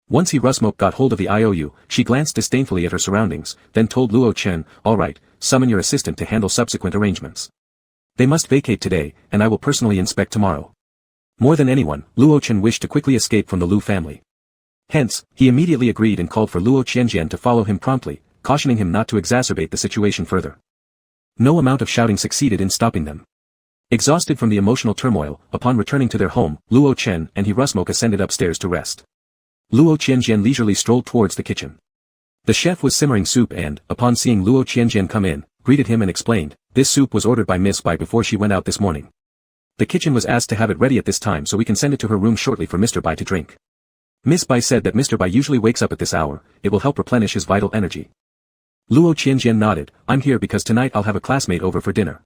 Once He Rusmoke got hold of the IOU, she glanced disdainfully at her surroundings, then told Luo Chen, all right, summon your assistant to handle subsequent arrangements. They must vacate today, and I will personally inspect tomorrow. More than anyone, Luo Chen wished to quickly escape from the Lu family. Hence, he immediately agreed and called for Luo Qianjian to follow him promptly, cautioning him not to exacerbate the situation further. No amount of shouting succeeded in stopping them. Exhausted from the emotional turmoil, upon returning to their home, Luo Chen and He Rusmoke ascended upstairs to rest. Luo Qianjian leisurely strolled towards the kitchen. The chef was simmering soup and, upon seeing Luo Qianjian come in, greeted him and explained, this soup was ordered by Miss Bai before she went out this morning. The kitchen was asked to have it ready at this time so we can send it to her room shortly for Mr. Bai to drink. Miss Bai said that Mr. Bai usually wakes up at this hour, it will help replenish his vital energy. Luo Qianjian nodded, I'm here because tonight I'll have a classmate over for dinner.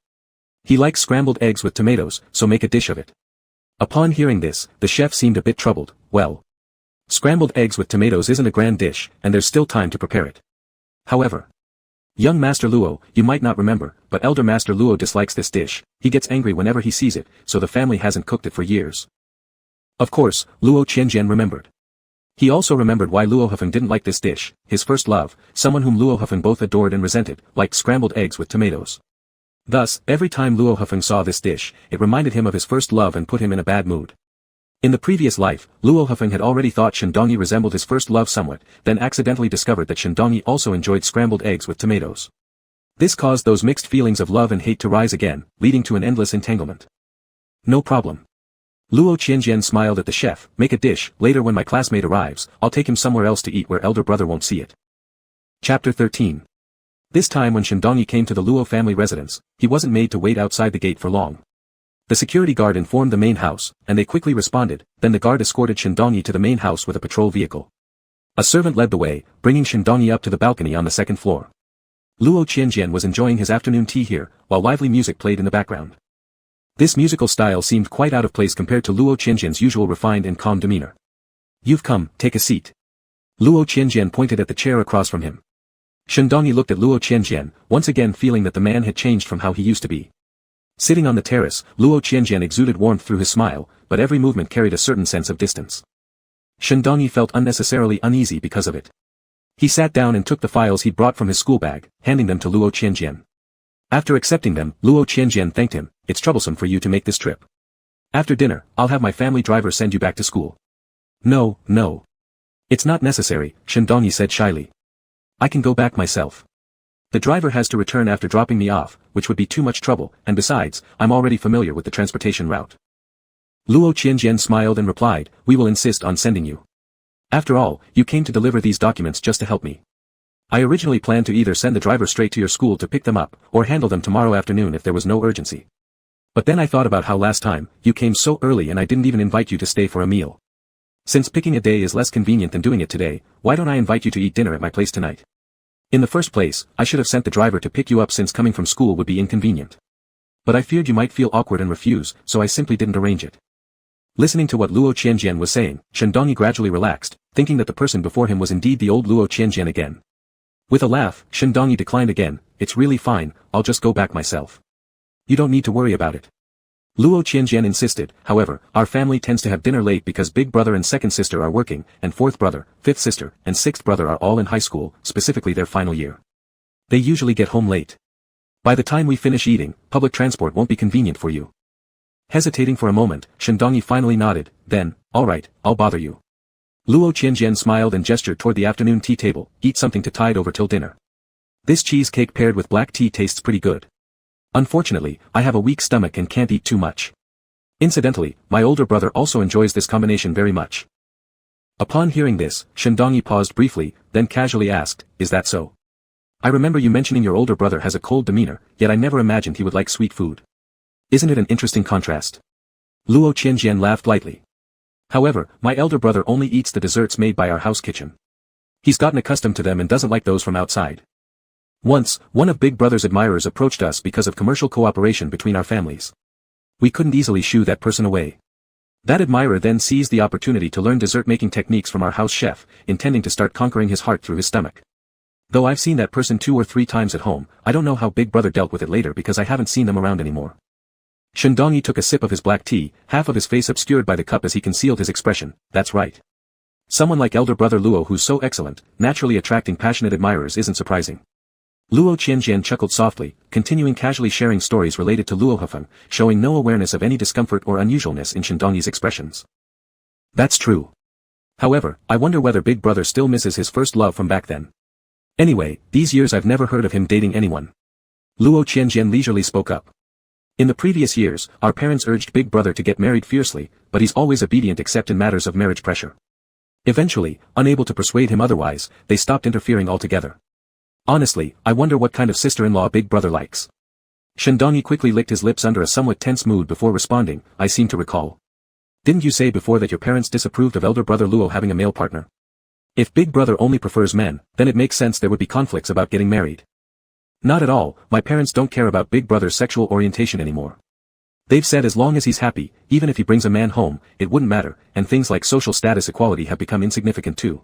He likes scrambled eggs with tomatoes, so make a dish of it. Upon hearing this, the chef seemed a bit troubled, well. Scrambled eggs with tomatoes isn't a grand dish, and there's still time to prepare it. However, young Master Luo, you might not remember, but Elder Master Luo dislikes this dish, he gets angry whenever he sees it, so the family hasn't cooked it for years. Of course, Luo Qianjian remembered. He also remembered why Luo Hufeng didn't like this dish, his first love, someone whom Luo Hufeng both adored and resented, liked scrambled eggs with tomatoes. Thus, every time Luo Hufeng saw this dish, it reminded him of his first love and put him in a bad mood. In the previous life, Luo Hufeng had already thought Shindongi resembled his first love somewhat, then accidentally discovered that Shindongi also enjoyed scrambled eggs with tomatoes. This caused those mixed feelings of love and hate to rise again, leading to an endless entanglement. No problem. Luo Qianjian smiled at the chef, make a dish, later when my classmate arrives, I'll take him somewhere else to eat where elder brother won't see it. Chapter 13. This time when Shindongi came to the Luo family residence, he wasn't made to wait outside the gate for long. The security guard informed the main house, and they quickly responded, then the guard escorted Shindongi to the main house with a patrol vehicle. A servant led the way, bringing Shindongi up to the balcony on the second floor. Luo Qianjian was enjoying his afternoon tea here, while lively music played in the background. This musical style seemed quite out of place compared to Luo Qianjian's usual refined and calm demeanor. You've come, take a seat. Luo Qianjian pointed at the chair across from him. Shindongi looked at Luo Qianjian, once again feeling that the man had changed from how he used to be. Sitting on the terrace, Luo Qianjian exuded warmth through his smile, but every movement carried a certain sense of distance. Shindongi felt unnecessarily uneasy because of it. He sat down and took the files he'd brought from his school bag, handing them to Luo Qianjian. After accepting them, Luo Qianjian thanked him, it's troublesome for you to make this trip. After dinner, I'll have my family driver send you back to school. No. It's not necessary, Shindongi said shyly. I can go back myself. The driver has to return after dropping me off, which would be too much trouble, and besides, I'm already familiar with the transportation route. Luo Qianjian smiled and replied, we will insist on sending you. After all, you came to deliver these documents just to help me. I originally planned to either send the driver straight to your school to pick them up, or handle them tomorrow afternoon if there was no urgency. But then I thought about how last time, you came so early and I didn't even invite you to stay for a meal. Since picking a day is less convenient than doing it today, why don't I invite you to eat dinner at my place tonight? In the first place, I should have sent the driver to pick you up since coming from school would be inconvenient. But I feared you might feel awkward and refuse, so I simply didn't arrange it. Listening to what Luo Qianjian was saying, Shendongi gradually relaxed, thinking that the person before him was indeed the old Luo Qianjian again. With a laugh, Shendongi declined again, "It's really fine, I'll just go back myself. You don't need to worry about it." Luo Qianjian insisted, "However, our family tends to have dinner late because big brother and second sister are working, and fourth brother, fifth sister, and sixth brother are all in high school, specifically their final year. They usually get home late. By the time we finish eating, public transport won't be convenient for you." Hesitating for a moment, Shendongi finally nodded, then, "Alright, I'll bother you." Luo Qianjian smiled and gestured toward the afternoon tea table, "Eat something to tide over till dinner. This cheesecake paired with black tea tastes pretty good. Unfortunately, I have a weak stomach and can't eat too much. Incidentally, my older brother also enjoys this combination very much." Upon hearing this, Shendongi paused briefly, then casually asked, "Is that so? I remember you mentioning your older brother has a cold demeanor, yet I never imagined he would like sweet food. Isn't it an interesting contrast?" Luo Qianjian laughed lightly. "However, my elder brother only eats the desserts made by our house kitchen. He's gotten accustomed to them and doesn't like those from outside. Once, one of Big Brother's admirers approached us because of commercial cooperation between our families. We couldn't easily shoo that person away. That admirer then seized the opportunity to learn dessert-making techniques from our house chef, intending to start conquering his heart through his stomach. Though I've seen that person 2 or 3 times at home, I don't know how Big Brother dealt with it later because I haven't seen them around anymore." Shendongi took a sip of his black tea, half of his face obscured by the cup as he concealed his expression. "That's right. Someone like elder brother Luo who's so excellent, naturally attracting passionate admirers isn't surprising." Luo Qianjian chuckled softly, continuing casually sharing stories related to Luo Hefeng, showing no awareness of any discomfort or unusualness in Shendongi's expressions. "That's true. However, I wonder whether Big Brother still misses his first love from back then. Anyway, these years I've never heard of him dating anyone." Luo Qianjian leisurely spoke up. "In the previous years, our parents urged Big Brother to get married fiercely, but he's always obedient except in matters of marriage pressure. Eventually, unable to persuade him otherwise, they stopped interfering altogether. Honestly, I wonder what kind of sister-in-law Big Brother likes." Shendongi quickly licked his lips under a somewhat tense mood before responding, "I seem to recall. Didn't you say before that your parents disapproved of elder brother Luo having a male partner? If Big Brother only prefers men, then it makes sense there would be conflicts about getting married." "Not at all, my parents don't care about Big Brother's sexual orientation anymore. They've said as long as he's happy, even if he brings a man home, it wouldn't matter, and things like social status equality have become insignificant too,"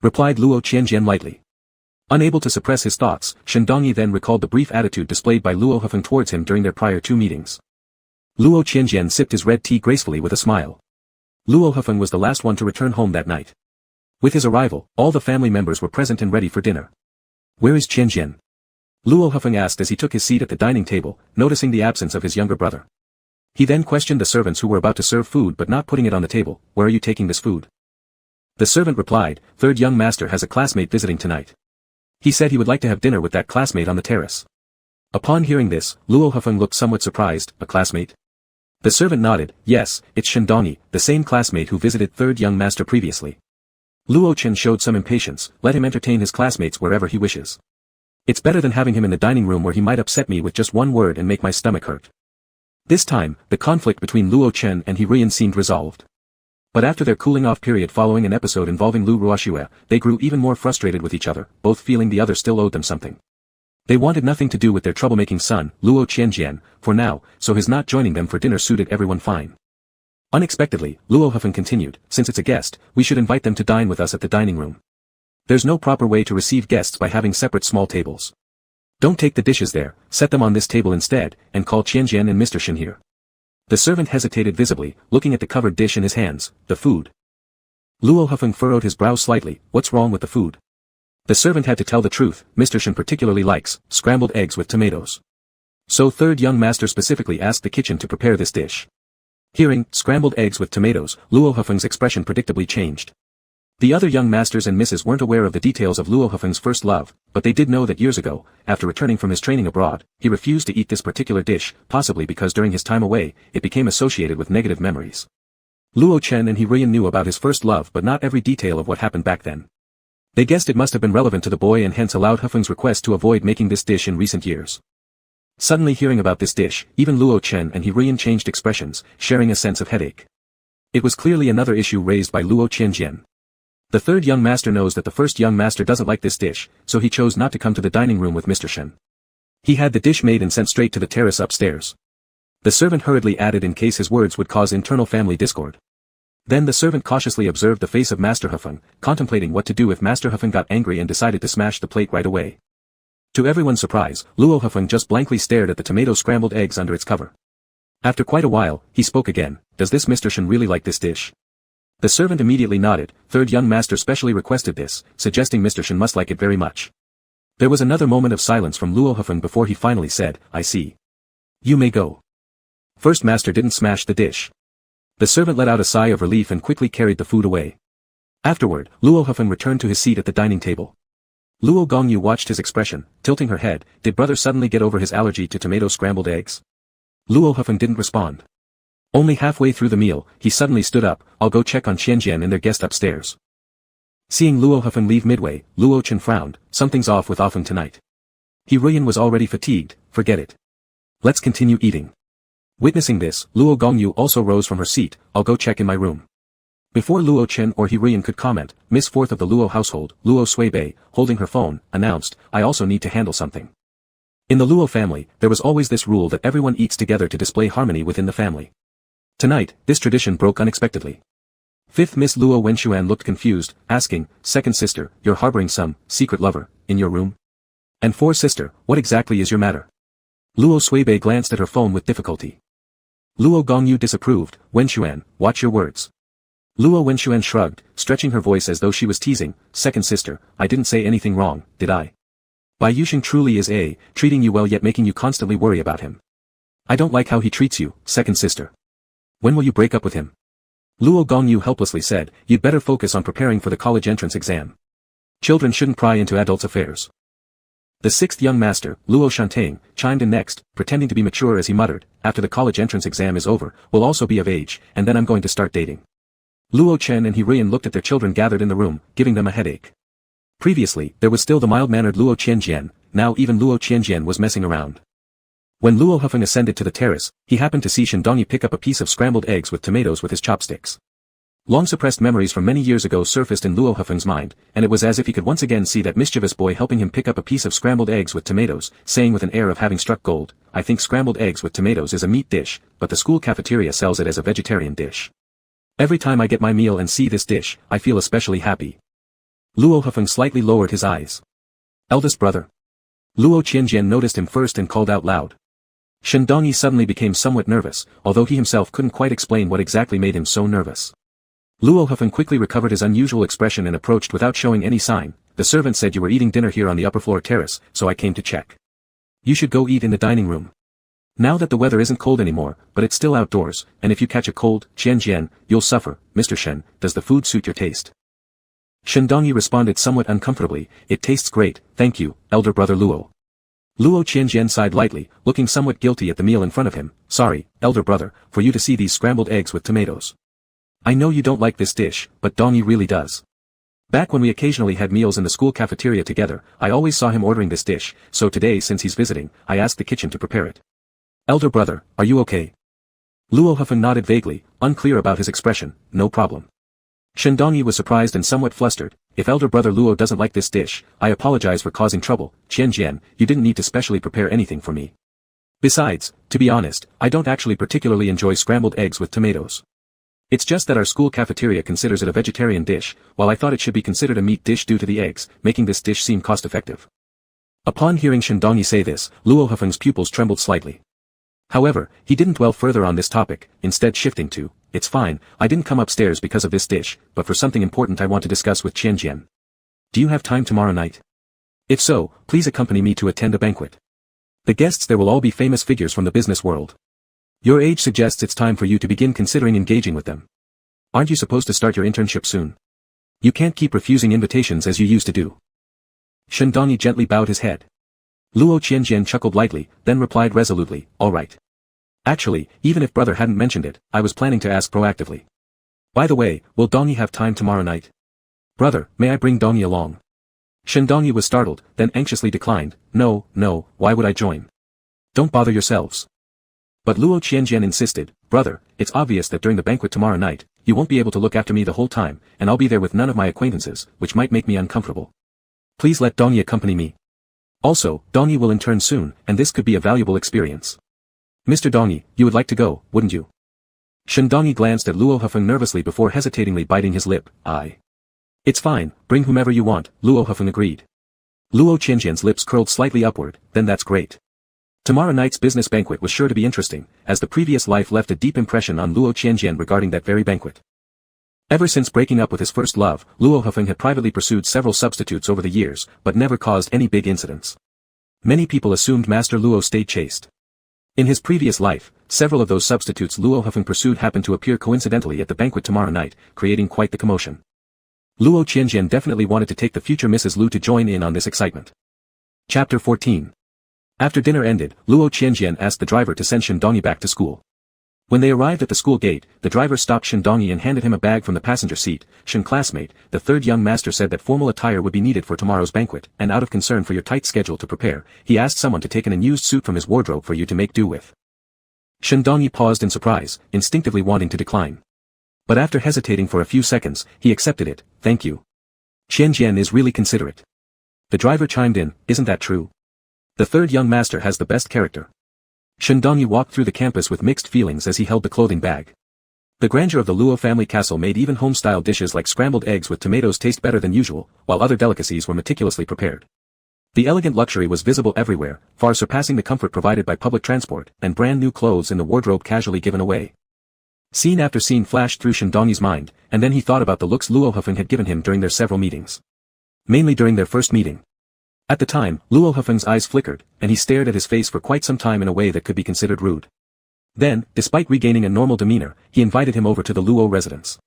replied Luo Qianjian lightly. Unable to suppress his thoughts, Shendongi then recalled the brief attitude displayed by Luo Hefeng towards him during their prior 2 meetings. Luo Qianjian sipped his red tea gracefully with a smile. Luo Hefeng was the last one to return home that night. With his arrival, all the family members were present and ready for dinner. "Where is Qianjian?" Luo Hefeng asked as he took his seat at the dining table, noticing the absence of his younger brother. He then questioned the servants who were about to serve food but not putting it on the table, "Where are you taking this food?" The servant replied, "Third young master has a classmate visiting tonight. He said he would like to have dinner with that classmate on the terrace." Upon hearing this, Luo Hefeng looked somewhat surprised. "A classmate?" The servant nodded, "Yes, it's Shendongi, the same classmate who visited third young master previously." Luo Chen showed some impatience, "Let him entertain his classmates wherever he wishes. It's better than having him in the dining room where he might upset me with just one word and make my stomach hurt." This time, the conflict between Luo Chen and He Ruian seemed resolved. But after their cooling-off period following an episode involving Lu Ruoxue, they grew even more frustrated with each other, both feeling the other still owed them something. They wanted nothing to do with their troublemaking son, Luo Qianjian, for now, so his not joining them for dinner suited everyone fine. Unexpectedly, Luo Hefeng continued, "Since it's a guest, we should invite them to dine with us at the dining room. There's no proper way to receive guests by having separate small tables. Don't take the dishes there, set them on this table instead, and call Qianjian and Mr. Shen here." The servant hesitated visibly, looking at the covered dish in his hands. "The food." Luo Hefeng furrowed his brow slightly. "What's wrong with the food?" The servant had to tell the truth. Mr. Shen particularly likes scrambled eggs with tomatoes. So third young master specifically asked the kitchen to prepare this dish. Hearing scrambled eggs with tomatoes, Luo Hefeng's expression predictably changed. The other young masters and misses weren't aware of the details of Luo Hefeng's first love, but they did know that years ago, after returning from his training abroad, he refused to eat this particular dish, possibly because during his time away, it became associated with negative memories. Luo Chen and He Ruian knew about his first love but not every detail of what happened back then. They guessed it must have been relevant to the boy and hence allowed Hefeng's request to avoid making this dish in recent years. Suddenly hearing about this dish, even Luo Chen and He Ruian changed expressions, sharing a sense of headache. It was clearly another issue raised by Luo Qianjian. The third young master knows that the first young master doesn't like this dish, so he chose not to come to the dining room with Mr. Shen. He had the dish made and sent straight to the terrace upstairs. The servant hurriedly added in case his words would cause internal family discord. Then the servant cautiously observed the face of Master Hufeng, contemplating what to do if Master Hufeng got angry and decided to smash the plate right away. To everyone's surprise, Luo Hufeng just blankly stared at the tomato scrambled eggs under its cover. After quite a while, he spoke again. Does this Mr. Shen really like this dish? The servant immediately nodded. Third young master specially requested this, suggesting Mr. Shen must like it very much. There was another moment of silence from Luo Hufeng before he finally said, I see. You may go. First master didn't smash the dish. The servant let out a sigh of relief and quickly carried the food away. Afterward, Luo Hufeng returned to his seat at the dining table. Luo Gongyu watched his expression, tilting her head. Did brother suddenly get over his allergy to tomato scrambled eggs? Luo Hufeng didn't respond. Only halfway through the meal, he suddenly stood up. I'll go check on Qianjian and their guest upstairs. Seeing Luo Hufeng leave midway, Luo Chen frowned. Something's off with Hufeng tonight. He Ruyan was already fatigued. Forget it. Let's continue eating. Witnessing this, Luo Gongyu also rose from her seat. I'll go check in my room. Before Luo Chen or He Ruyan could comment, Miss Fourth of the Luo household, Luo Suibei, holding her phone, announced, I also need to handle something. In the Luo family, there was always this rule that everyone eats together to display harmony within the family. Tonight, this tradition broke unexpectedly. Fifth Miss Luo Wenxuan looked confused, asking, Second sister, you're harboring some secret lover in your room? And fourth sister, what exactly is your matter? Luo Suibei glanced at her phone with difficulty. Luo Gongyu disapproved. Wenxuan, watch your words. Luo Wenxuan shrugged, stretching her voice as though she was teasing. Second sister, I didn't say anything wrong, did I? Bai Yuxing truly is treating you well yet making you constantly worry about him. I don't like how he treats you, second sister. When will you break up with him? Luo Gongyu helplessly said, you'd better focus on preparing for the college entrance exam. Children shouldn't pry into adults' affairs. The sixth young master, Luo Shantang, chimed in next, pretending to be mature as he muttered, after the college entrance exam is over, we'll also be of age, and then I'm going to start dating. Luo Chen and He Ruyan looked at their children gathered in the room, giving them a headache. Previously, there was still the mild-mannered Luo Qianjian, now even Luo Qianjian was messing around. When Luo Hufeng ascended to the terrace, he happened to see Shindongyi pick up a piece of scrambled eggs with tomatoes with his chopsticks. Long-suppressed memories from many years ago surfaced in Luo Hufeng's mind, and it was as if he could once again see that mischievous boy helping him pick up a piece of scrambled eggs with tomatoes, saying with an air of having struck gold, I think scrambled eggs with tomatoes is a meat dish, but the school cafeteria sells it as a vegetarian dish. Every time I get my meal and see this dish, I feel especially happy. Luo Hufeng slightly lowered his eyes. Eldest brother. Luo Qianjian noticed him first and called out loud. Shindongyi suddenly became somewhat nervous, although he himself couldn't quite explain what exactly made him so nervous. Luo Hufeng quickly recovered his unusual expression and approached without showing any sign. The servant said you were eating dinner here on the upper floor terrace, so I came to check. You should go eat in the dining room. Now that the weather isn't cold anymore, but it's still outdoors, and if you catch a cold, Qianjian, you'll suffer. Mr. Shen, does the food suit your taste? Shindongyi responded somewhat uncomfortably, it tastes great, thank you, elder brother Luo. Luo Qianjian sighed lightly, looking somewhat guilty at the meal in front of him. Sorry, elder brother, for you to see these scrambled eggs with tomatoes. I know you don't like this dish, but Dongyi really does. Back when we occasionally had meals in the school cafeteria together, I always saw him ordering this dish, so today since he's visiting, I asked the kitchen to prepare it. Elder brother, are you okay? Luo Hufeng nodded vaguely, unclear about his expression. No problem. Shindongyi was surprised and somewhat flustered. If elder brother Luo doesn't like this dish, I apologize for causing trouble. Qianjian, you didn't need to specially prepare anything for me. Besides, to be honest, I don't actually particularly enjoy scrambled eggs with tomatoes. It's just that our school cafeteria considers it a vegetarian dish, while I thought it should be considered a meat dish due to the eggs, making this dish seem cost-effective. Upon hearing Shindongyi say this, Luo Hufeng's pupils trembled slightly. However, he didn't dwell further on this topic, instead shifting to, it's fine, I didn't come upstairs because of this dish, but for something important I want to discuss with Qianjian. Do you have time tomorrow night? If so, please accompany me to attend a banquet. The guests there will all be famous figures from the business world. Your age suggests it's time for you to begin considering engaging with them. Aren't you supposed to start your internship soon? You can't keep refusing invitations as you used to do. Shindongyi gently bowed his head. Luo Qianjian chuckled lightly, then replied resolutely, all right. Actually, even if brother hadn't mentioned it, I was planning to ask proactively. By the way, will Dongyi have time tomorrow night? Brother, may I bring Dongyi along? Shindongyi was startled, then anxiously declined, no, why would I join? Don't bother yourselves. But Luo Qianjian insisted, brother, it's obvious that during the banquet tomorrow night, you won't be able to look after me the whole time, and I'll be there with none of my acquaintances, which might make me uncomfortable. Please let Dongyi accompany me. Also, Dongyi will return soon, and this could be a valuable experience. Mr. Dongyi, you would like to go, wouldn't you? Shen Dongyi glanced at Luo Hefeng nervously before hesitatingly biting his lip. It's fine, bring whomever you want, Luo Hefeng agreed. Luo Qianjian's lips curled slightly upward, then that's great. Tomorrow night's business banquet was sure to be interesting, as the previous life left a deep impression on Luo Qianjian regarding that very banquet. Ever since breaking up with his first love, Luo Hefeng had privately pursued several substitutes over the years, but never caused any big incidents. Many people assumed Master Luo stayed chaste. In his previous life, several of those substitutes Luo Hefeng pursued happened to appear coincidentally at the banquet tomorrow night, creating quite the commotion. Luo Qianjian definitely wanted to take the future Mrs. Lu to join in on this excitement. Chapter 14. After dinner ended, Luo Qianjian asked the driver to send Shen Dongyi back to school. When they arrived at the school gate, the driver stopped Shen Dongyi and handed him a bag from the passenger seat. Shen classmate, the third young master said that formal attire would be needed for tomorrow's banquet, and out of concern for your tight schedule to prepare, he asked someone to take an unused suit from his wardrobe for you to make do with. Shen Dongyi paused in surprise, instinctively wanting to decline. But after hesitating for a few seconds, he accepted it. Thank you. Qianjian is really considerate. The driver chimed in, isn't that true? The third young master has the best character. Shen Dongyi walked through the campus with mixed feelings as he held the clothing bag. The grandeur of the Luo family castle made even home-style dishes like scrambled eggs with tomatoes taste better than usual, while other delicacies were meticulously prepared. The elegant luxury was visible everywhere, far surpassing the comfort provided by public transport, and brand new clothes in the wardrobe casually given away. Scene after scene flashed through Shen Dongyi's mind, and then he thought about the looks Luo Hefeng had given him during their several meetings. Mainly during their first meeting. At the time, Luo Hefeng's eyes flickered, and he stared at his face for quite some time in a way that could be considered rude. Then, despite regaining a normal demeanor, he invited him over to the Luo residence.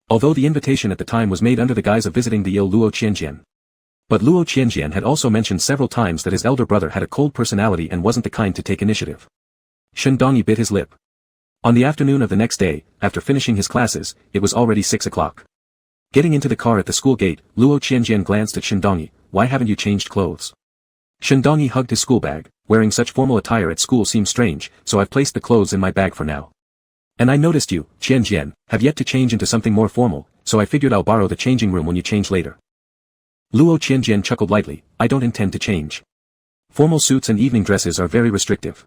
Although the invitation at the time was made under the guise of visiting the ill Luo Qianjian. But Luo Qianjian had also mentioned several times that his elder brother had a cold personality and wasn't the kind to take initiative. Shen Dongyi bit his lip. On the afternoon of the next day, after finishing his classes, it was already 6 o'clock. Getting into the car at the school gate, Luo Qianjian glanced at Shen Dongyi. Why haven't you changed clothes? Shen Dongyi hugged his school bag. Wearing such formal attire at school seems strange, so I've placed the clothes in my bag for now. And I noticed you, Qianjian, have yet to change into something more formal, so I figured I'll borrow the changing room when you change later. Luo Qianjian chuckled lightly. I don't intend to change. Formal suits and evening dresses are very restrictive.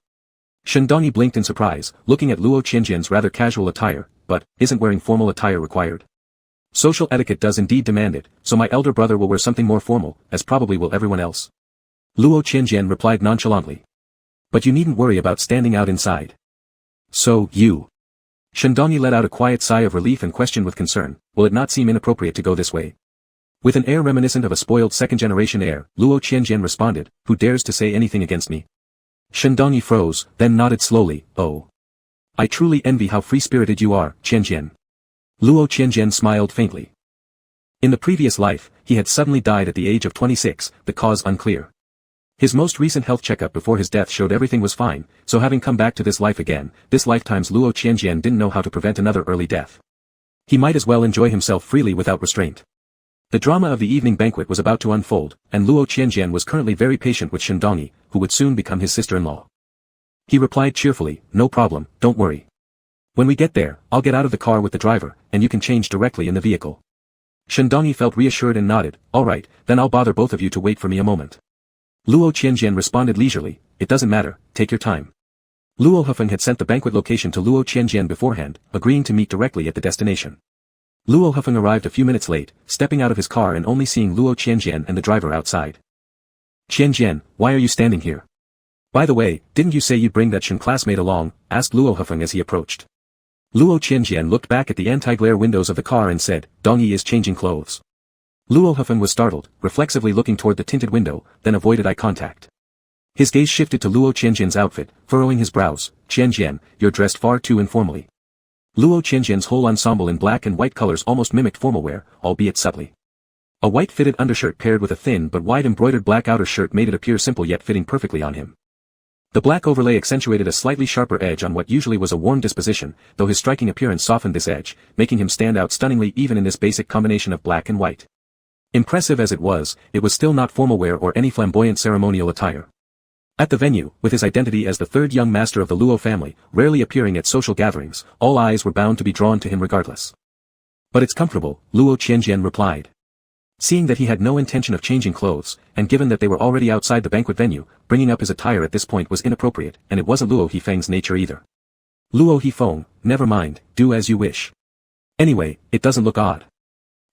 Shen Dongyi blinked in surprise, looking at Luo Qianjian's rather casual attire, but, isn't wearing formal attire required? Social etiquette does indeed demand it, so my elder brother will wear something more formal, as probably will everyone else. Luo Qianjian replied nonchalantly. But you needn't worry about standing out inside. So, you. Shen Dongyi let out a quiet sigh of relief and questioned with concern, will it not seem inappropriate to go this way? With an air reminiscent of a spoiled second-generation heir, Luo Qianjian responded, who dares to say anything against me? Shen Dongyi froze, then nodded slowly, oh. I truly envy how free-spirited you are, Qianjian. Luo Qianjian smiled faintly. In the previous life, he had suddenly died at the age of 26, the cause unclear. His most recent health checkup before his death showed everything was fine, so having come back to this life again, this lifetime's Luo Qianjian didn't know how to prevent another early death. He might as well enjoy himself freely without restraint. The drama of the evening banquet was about to unfold, and Luo Qianjian was currently very patient with Shen Dongyi, who would soon become his sister-in-law. He replied cheerfully, no problem, don't worry. When we get there, I'll get out of the car with the driver, and you can change directly in the vehicle. Shen Dongyi felt reassured and nodded, all right, then I'll bother both of you to wait for me a moment. Luo Qianjian responded leisurely, it doesn't matter, take your time. Luo Hefeng had sent the banquet location to Luo Qianjian beforehand, agreeing to meet directly at the destination. Luo Hefeng arrived a few minutes late, stepping out of his car and only seeing Luo Qianjian and the driver outside. Qianjian, why are you standing here? By the way, didn't you say you'd bring that Shen classmate along? Asked Luo Hefeng as he approached. Luo Qianjian looked back at the anti-glare windows of the car and said, Dongyi is changing clothes. Luo Hefeng was startled, reflexively looking toward the tinted window, then avoided eye contact. His gaze shifted to Luo Qianjian's outfit, furrowing his brows. Qianjian, you're dressed far too informally. Luo Qianjian's whole ensemble in black and white colors almost mimicked formal wear, albeit subtly. A white fitted undershirt paired with a thin but wide embroidered black outer shirt made it appear simple yet fitting perfectly on him. The black overlay accentuated a slightly sharper edge on what usually was a worn disposition, though his striking appearance softened this edge, making him stand out stunningly even in this basic combination of black and white. Impressive as it was still not formal wear or any flamboyant ceremonial attire. At the venue, with his identity as the third young master of the Luo family, rarely appearing at social gatherings, all eyes were bound to be drawn to him regardless. But it's comfortable, Luo Qianjian replied. Seeing that he had no intention of changing clothes, and given that they were already outside the banquet venue, bringing up his attire at this point was inappropriate, and it wasn't Luo Hifeng's nature either. Luo Hifeng, never mind, do as you wish. Anyway, it doesn't look odd.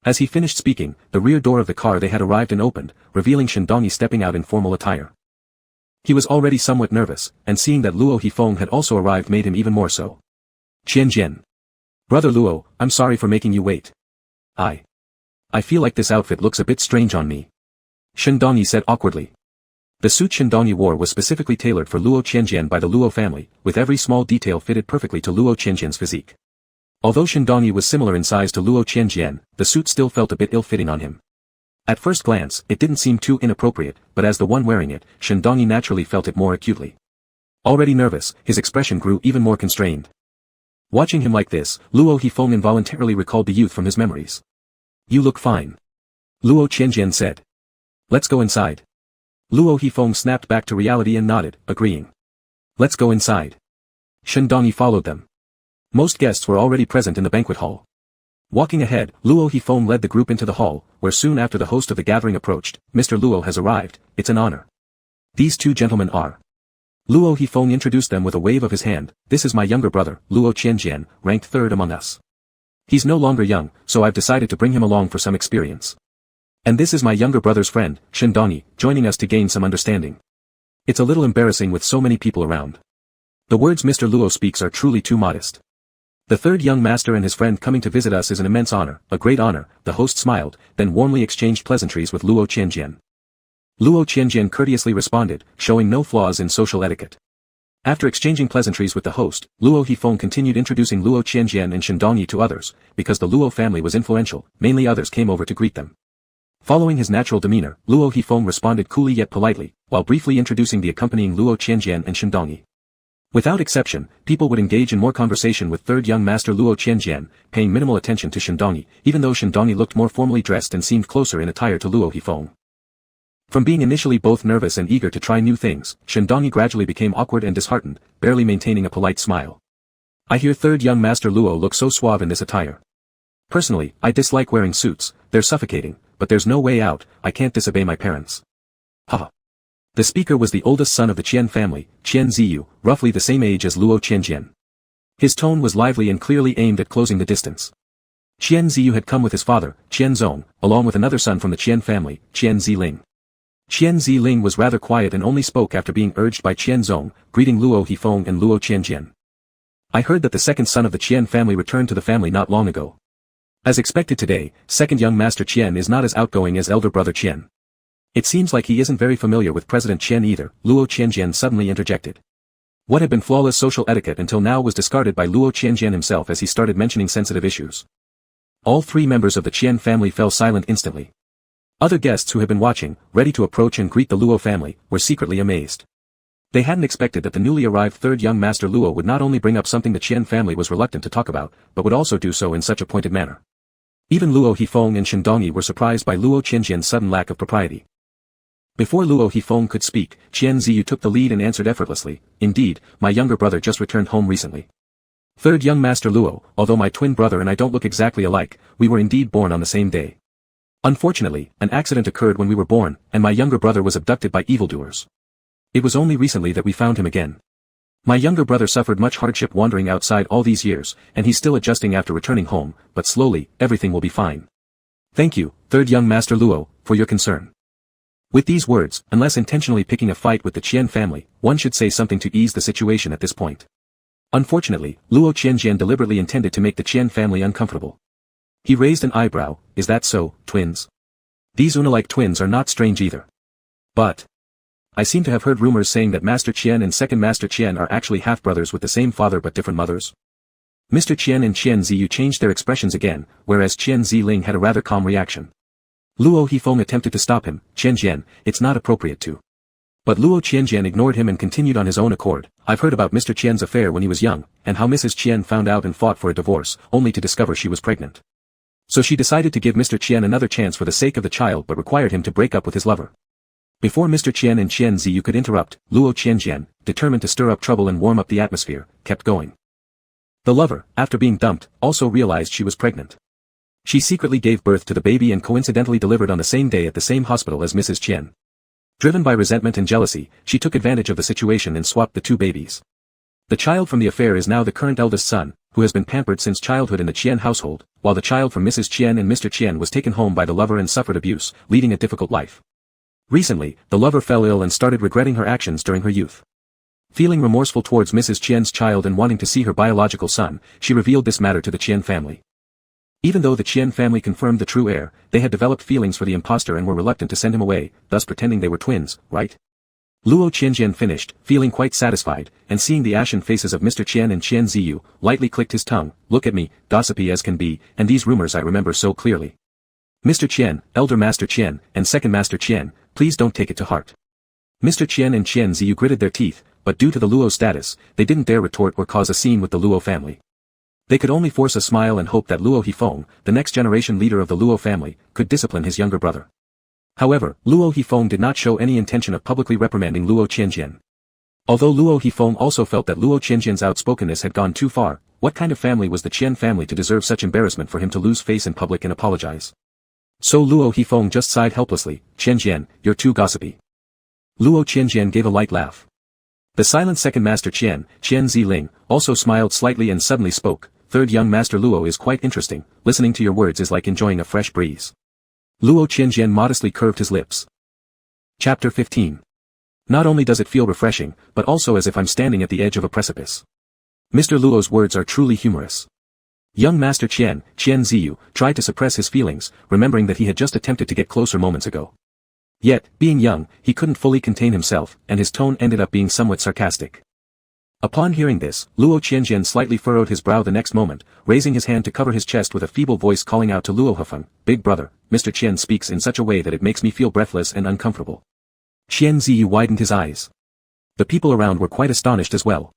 As he finished speaking, the rear door of the car they had arrived in opened, revealing Shindongyi stepping out in formal attire. He was already somewhat nervous, and seeing that Luo Hifeng had also arrived made him even more so. Qianjian. Brother Luo, I'm sorry for making you wait. I feel like this outfit looks a bit strange on me. Shindongyi said awkwardly. The suit Shindongyi wore was specifically tailored for Luo Qianjian by the Luo family, with every small detail fitted perfectly to Luo Qianjian's physique. Although Shindongyi was similar in size to Luo Qianjian, the suit still felt a bit ill-fitting on him. At first glance, it didn't seem too inappropriate, but as the one wearing it, Shindongyi naturally felt it more acutely. Already nervous, his expression grew even more constrained. Watching him like this, Luo Hifeng involuntarily recalled the youth from his memories. You look fine. Luo Qianjian said. Let's go inside. Luo Hifeng snapped back to reality and nodded, agreeing. Let's go inside. Shindongyi followed them. Most guests were already present in the banquet hall. Walking ahead, Luo Hifeng led the group into the hall, where soon after the host of the gathering approached. Mr. Luo has arrived, it's an honor. These two gentlemen are. Luo Hifeng introduced them with a wave of his hand. This is my younger brother, Luo Qianjian, ranked third among us. He's no longer young, so I've decided to bring him along for some experience. And this is my younger brother's friend, Shindongyi, joining us to gain some understanding. It's a little embarrassing with so many people around. The words Mr. Luo speaks are truly too modest. The third young master and his friend coming to visit us is an immense honor, a great honor, the host smiled, then warmly exchanged pleasantries with Luo Qianjian. Luo Qianjian courteously responded, showing no flaws in social etiquette. After exchanging pleasantries with the host, Luo Hifeng continued introducing Luo Qianjian and Shindongyi to others, because the Luo family was influential, mainly others came over to greet them. Following his natural demeanor, Luo Hifeng responded coolly yet politely, while briefly introducing the accompanying Luo Qianjian and Shindongyi. Without exception, people would engage in more conversation with third young master Luo Qianjian, paying minimal attention to Shindongyi, even though Shindongyi looked more formally dressed and seemed closer in attire to Luo Hifeng. From being initially both nervous and eager to try new things, Shindongyi gradually became awkward and disheartened, barely maintaining a polite smile. I hear third young master Luo looks so suave in this attire. Personally, I dislike wearing suits, they're suffocating, but there's no way out, I can't disobey my parents. Haha. The speaker was the oldest son of the Qian family, Qian Ziyu, roughly the same age as Luo Qianjian. His tone was lively and clearly aimed at closing the distance. Qian Ziyu had come with his father, Qian Zong, along with another son from the Qian family, Qian Ziling. Qian Ziling was rather quiet and only spoke after being urged by Qian Zong, greeting Luo Hifeng and Luo Qianjian. I heard that the second son of the Qian family returned to the family not long ago. As expected today, second young master Qian is not as outgoing as elder brother Qian. It seems like he isn't very familiar with President Qian either, Luo Qianjian suddenly interjected. What had been flawless social etiquette until now was discarded by Luo Qianjian himself as he started mentioning sensitive issues. All three members of the Qian family fell silent instantly. Other guests who had been watching, ready to approach and greet the Luo family, were secretly amazed. They hadn't expected that the newly arrived third young master Luo would not only bring up something the Qian family was reluctant to talk about, but would also do so in such a pointed manner. Even Luo Hifeng and Shindongyi were surprised by Luo Qianjian's sudden lack of propriety. Before Luo Hifeng could speak, Qian Ziyu took the lead and answered effortlessly, indeed, my younger brother just returned home recently. Third young master Luo, although my twin brother and I don't look exactly alike, we were indeed born on the same day. Unfortunately, an accident occurred when we were born, and my younger brother was abducted by evildoers. It was only recently that we found him again. My younger brother suffered much hardship wandering outside all these years, and he's still adjusting after returning home, but slowly, everything will be fine. Thank you, third young master Luo, for your concern. With these words, unless intentionally picking a fight with the Qian family, one should say something to ease the situation at this point. Unfortunately, Luo Qianjian deliberately intended to make the Qian family uncomfortable. He raised an eyebrow, is that so, twins? These Una-like twins are not strange either. But I seem to have heard rumors saying that Master Qian and Second Master Qian are actually half-brothers with the same father but different mothers. Mr. Qian and Qian Ziyu changed their expressions again, whereas Qian Ziling had a rather calm reaction. Luo Hifeng attempted to stop him, Qianjian, it's not appropriate to. But Luo Qianjian ignored him and continued on his own accord, I've heard about Mr. Qian's affair when he was young, and how Mrs. Qian found out and fought for a divorce, only to discover she was pregnant. So she decided to give Mr. Qian another chance for the sake of the child but required him to break up with his lover. Before Mr. Qian and Qian Ziyu could interrupt, Luo Qianjian, determined to stir up trouble and warm up the atmosphere, kept going. The lover, after being dumped, also realized she was pregnant. She secretly gave birth to the baby and coincidentally delivered on the same day at the same hospital as Mrs. Qian. Driven by resentment and jealousy, she took advantage of the situation and swapped the two babies. The child from the affair is now the current eldest son, who has been pampered since childhood in the Qian household, while the child from Mrs. Qian and Mr. Qian was taken home by the lover and suffered abuse, leading a difficult life. Recently, the lover fell ill and started regretting her actions during her youth. Feeling remorseful towards Mrs. Qian's child and wanting to see her biological son, she revealed this matter to the Qian family. Even though the Qian family confirmed the true heir, they had developed feelings for the impostor and were reluctant to send him away, thus pretending they were twins, right? Luo Qianjian finished, feeling quite satisfied, and seeing the ashen faces of Mr. Qian and Qian Ziyu, lightly clicked his tongue. Look at me, gossipy as can be, and these rumors I remember so clearly. Mr. Qian, Elder Master Qian, and Second Master Qian, please don't take it to heart. Mr. Qian and Qian Ziyu gritted their teeth, but due to the Luo status, they didn't dare retort or cause a scene with the Luo family. They could only force a smile and hope that Luo Hifeng, the next generation leader of the Luo family, could discipline his younger brother. However, Luo Hifeng did not show any intention of publicly reprimanding Luo Qianjian. Although Luo Hifeng also felt that Luo Qianjian's outspokenness had gone too far, what kind of family was the Qian family to deserve such embarrassment for him to lose face in public and apologize? So Luo Hifeng just sighed helplessly. Qianjian, you're too gossipy. Luo Qianjian gave a light laugh. The silent second master Qian, Qian Ziling, also smiled slightly and suddenly spoke. Third young master Luo is quite interesting, listening to your words is like enjoying a fresh breeze. Luo Qianjian modestly curved his lips. Chapter 15. Not only does it feel refreshing, but also as if I'm standing at the edge of a precipice. Mr. Luo's words are truly humorous. Young Master Qian, Qian Ziyu, tried to suppress his feelings, remembering that he had just attempted to get closer moments ago. Yet, being young, he couldn't fully contain himself, and his tone ended up being somewhat sarcastic. Upon hearing this, Luo Qianjian slightly furrowed his brow the next moment, raising his hand to cover his chest with a feeble voice calling out to Luo Hifeng, Big brother, Mr. Qian speaks in such a way that it makes me feel breathless and uncomfortable. Qian Ziyu widened his eyes. The people around were quite astonished as well.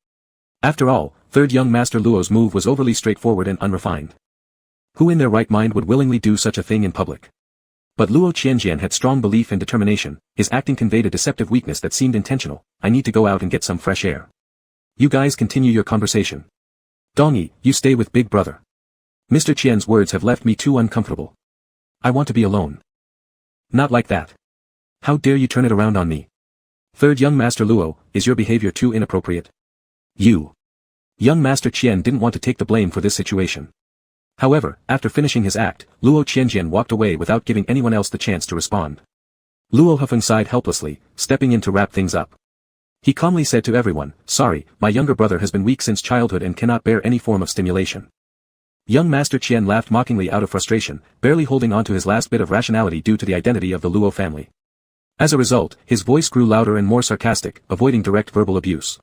After all, third young master Luo's move was overly straightforward and unrefined. Who in their right mind would willingly do such a thing in public? But Luo Qianjian had strong belief and determination, his acting conveyed a deceptive weakness that seemed intentional. I need to go out and get some fresh air. You guys continue your conversation. Dongyi, you stay with big brother. Mr. Qian's words have left me too uncomfortable. I want to be alone. Not like that. How dare you turn it around on me? Third young master Luo, is your behavior too inappropriate? You. Young master Qian didn't want to take the blame for this situation. However, after finishing his act, Luo Qianjian walked away without giving anyone else the chance to respond. Luo Hifeng sighed helplessly, stepping in to wrap things up. He calmly said to everyone, sorry, my younger brother has been weak since childhood and cannot bear any form of stimulation. Young Master Qian laughed mockingly out of frustration, barely holding on to his last bit of rationality due to the identity of the Luo family. As a result, his voice grew louder and more sarcastic, avoiding direct verbal abuse.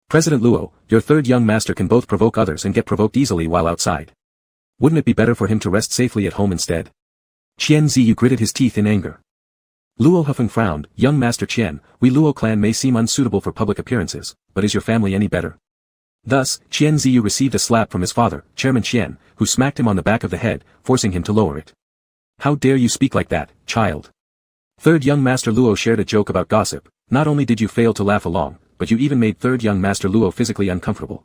President Luo, your third young master can both provoke others and get provoked easily while outside. Wouldn't it be better for him to rest safely at home instead? Qian Ziyu gritted his teeth in anger. Luo Hifeng frowned, young Master Qian, we Luo clan may seem unsuitable for public appearances, but is your family any better? Thus, Qian Ziyu received a slap from his father, Chairman Qian, who smacked him on the back of the head, forcing him to lower it. How dare you speak like that, child? Third young Master Luo shared a joke about gossip. Not only did you fail to laugh along, but you even made third young Master Luo physically uncomfortable.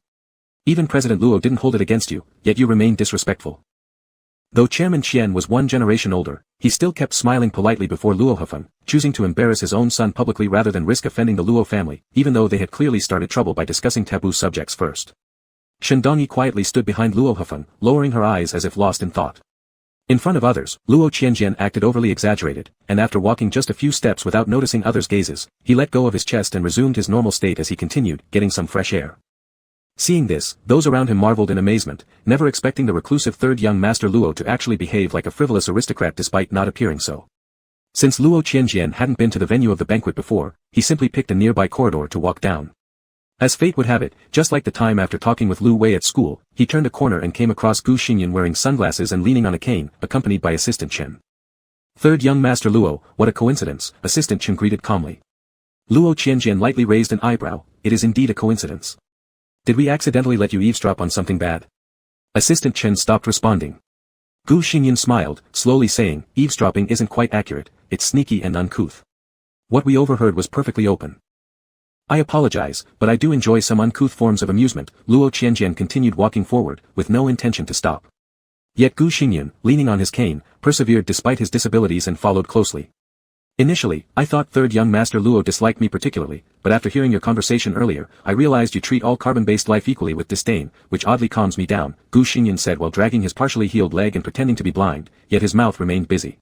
Even President Luo didn't hold it against you, yet you remained disrespectful. Though Chairman Qian was one generation older, he still kept smiling politely before Luo Hifeng, choosing to embarrass his own son publicly rather than risk offending the Luo family, even though they had clearly started trouble by discussing taboo subjects first. Shendongyi quietly stood behind Luo Hifeng, lowering her eyes as if lost in thought. In front of others, Luo Qianjian acted overly exaggerated, and after walking just a few steps without noticing others' gazes, he let go of his chest and resumed his normal state as he continued, getting some fresh air. Seeing this, those around him marveled in amazement, never expecting the reclusive third young master Luo to actually behave like a frivolous aristocrat despite not appearing so. Since Luo Qianjian hadn't been to the venue of the banquet before, he simply picked a nearby corridor to walk down. As fate would have it, just like the time after talking with Lu Wei at school, he turned a corner and came across Gu Xingyan wearing sunglasses and leaning on a cane, accompanied by Assistant Chen. Third young master Luo, what a coincidence, Assistant Chen greeted calmly. Luo Qianjian lightly raised an eyebrow, it is indeed a coincidence. Did we accidentally let you eavesdrop on something bad? Assistant Chen stopped responding. Gu Xingyan smiled, slowly saying, eavesdropping isn't quite accurate, it's sneaky and uncouth. What we overheard was perfectly open. I apologize, but I do enjoy some uncouth forms of amusement, Luo Qianjian continued walking forward, with no intention to stop. Yet Gu Xingyun, leaning on his cane, persevered despite his disabilities and followed closely. Initially, I thought third young master Luo disliked me particularly, but after hearing your conversation earlier, I realized you treat all carbon-based life equally with disdain, which oddly calms me down, Gu Xingyun said while dragging his partially healed leg and pretending to be blind, yet his mouth remained busy.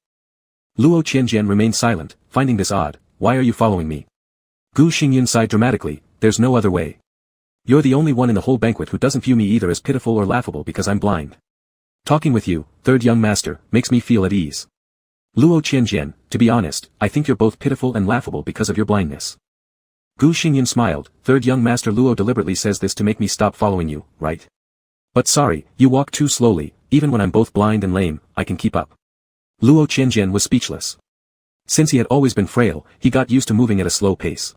Luo Qianjian remained silent, finding this odd. Why are you following me? Gu Xingyun sighed dramatically, there's no other way. You're the only one in the whole banquet who doesn't view me either as pitiful or laughable because I'm blind. Talking with you, third young master, makes me feel at ease. Luo Qianjian, to be honest, I think you're both pitiful and laughable because of your blindness. Gu Xingyun smiled, third young master Luo deliberately says this to make me stop following you, right? But sorry, you walk too slowly, even when I'm both blind and lame, I can keep up. Luo Qianjian was speechless. Since he had always been frail, he got used to moving at a slow pace.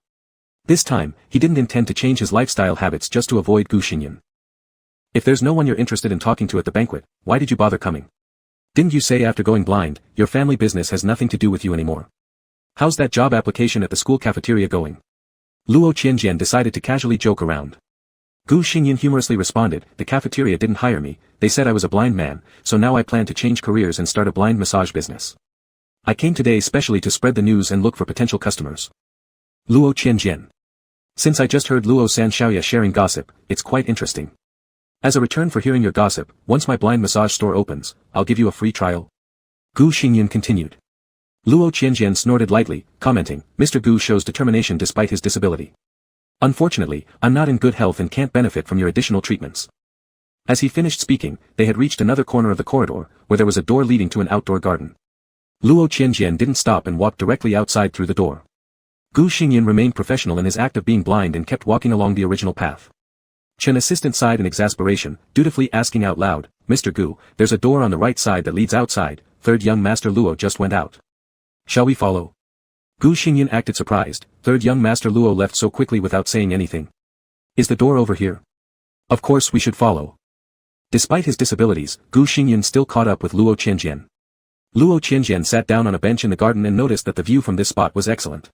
This time, he didn't intend to change his lifestyle habits just to avoid Gu Xingyun. If there's no one you're interested in talking to at the banquet, why did you bother coming? Didn't you say after going blind, your family business has nothing to do with you anymore? How's that job application at the school cafeteria going? Luo Qianjian decided to casually joke around. Gu Xingyun humorously responded, the cafeteria didn't hire me, they said I was a blind man, so now I plan to change careers and start a blind massage business. I came today specially to spread the news and look for potential customers. Luo Qianjian. Since I just heard Luo San Xiaoya sharing gossip, it's quite interesting. As a return for hearing your gossip, once my blind massage store opens, I'll give you a free trial. Gu Xingyun continued. Luo Qianjian snorted lightly, commenting, Mr. Gu shows determination despite his disability. Unfortunately, I'm not in good health and can't benefit from your additional treatments. As he finished speaking, they had reached another corner of the corridor, where there was a door leading to an outdoor garden. Luo Qianjian didn't stop and walked directly outside through the door. Gu Xingyun remained professional in his act of being blind and kept walking along the original path. Chen assistant sighed in exasperation, dutifully asking out loud, Mr. Gu, there's a door on the right side that leads outside, third young master Luo just went out. Shall we follow? Gu Xingyun acted surprised, third young master Luo left so quickly without saying anything. Is the door over here? Of course we should follow. Despite his disabilities, Gu Xingyun still caught up with Luo Qianjian. Luo Qianjian sat down on a bench in the garden and noticed that the view from this spot was excellent.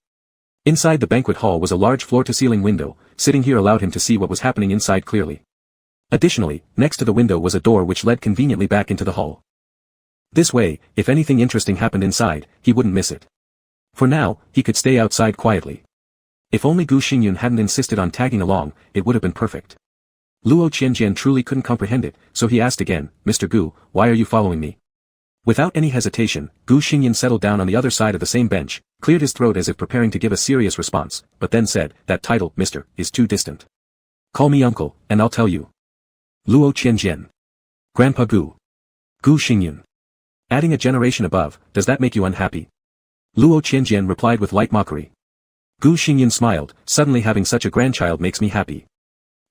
Inside the banquet hall was a large floor-to-ceiling window, sitting here allowed him to see what was happening inside clearly. Additionally, next to the window was a door which led conveniently back into the hall. This way, if anything interesting happened inside, he wouldn't miss it. For now, he could stay outside quietly. If only Gu Xingyun hadn't insisted on tagging along, it would have been perfect. Luo Qianjian truly couldn't comprehend it, so he asked again, Mr. Gu, why are you following me? Without any hesitation, Gu Xingyun settled down on the other side of the same bench, cleared his throat as if preparing to give a serious response, but then said, that title, Mr., is too distant. Call me uncle, and I'll tell you. Luo Qianjian. Grandpa Gu. Gu Xingyun. Adding a generation above, does that make you unhappy? Luo Qianjian replied with light mockery. Gu Xingyun smiled, suddenly having such a grandchild makes me happy.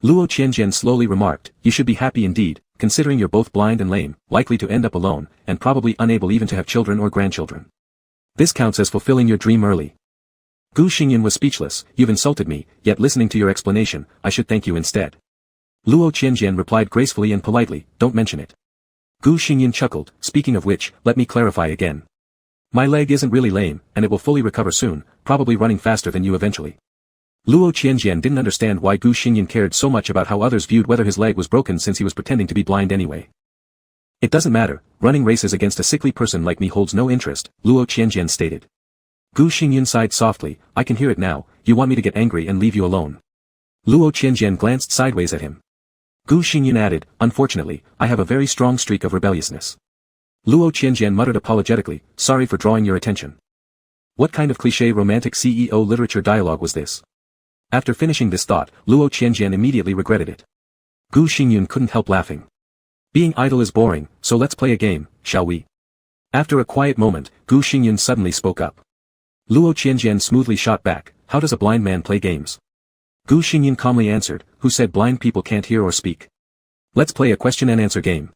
Luo Qianjian slowly remarked, you should be happy indeed, considering you're both blind and lame, likely to end up alone, and probably unable even to have children or grandchildren. This counts as fulfilling your dream early. Gu Xingyun was speechless, you've insulted me, yet listening to your explanation, I should thank you instead. Luo Qianjian replied gracefully and politely, don't mention it. Gu Xingyun chuckled, speaking of which, let me clarify again. My leg isn't really lame, and it will fully recover soon, probably running faster than you eventually. Luo Qianjian didn't understand why Gu Xingyun cared so much about how others viewed whether his leg was broken since he was pretending to be blind anyway. It doesn't matter, running races against a sickly person like me holds no interest, Luo Qianjian stated. Gu Xingyun sighed softly, I can hear it now, you want me to get angry and leave you alone. Luo Qianjian glanced sideways at him. Gu Xingyun added, unfortunately, I have a very strong streak of rebelliousness. Luo Qianjian muttered apologetically, sorry for drawing your attention. What kind of cliché romantic CEO literature dialogue was this? After finishing this thought, Luo Qianjian immediately regretted it. Gu Xingyun couldn't help laughing. Being idle is boring, so let's play a game, shall we? After a quiet moment, Gu Xingyun suddenly spoke up. Luo Qianjian smoothly shot back, how does a blind man play games? Gu Xingyun calmly answered, who said blind people can't hear or speak? Let's play a question and answer game.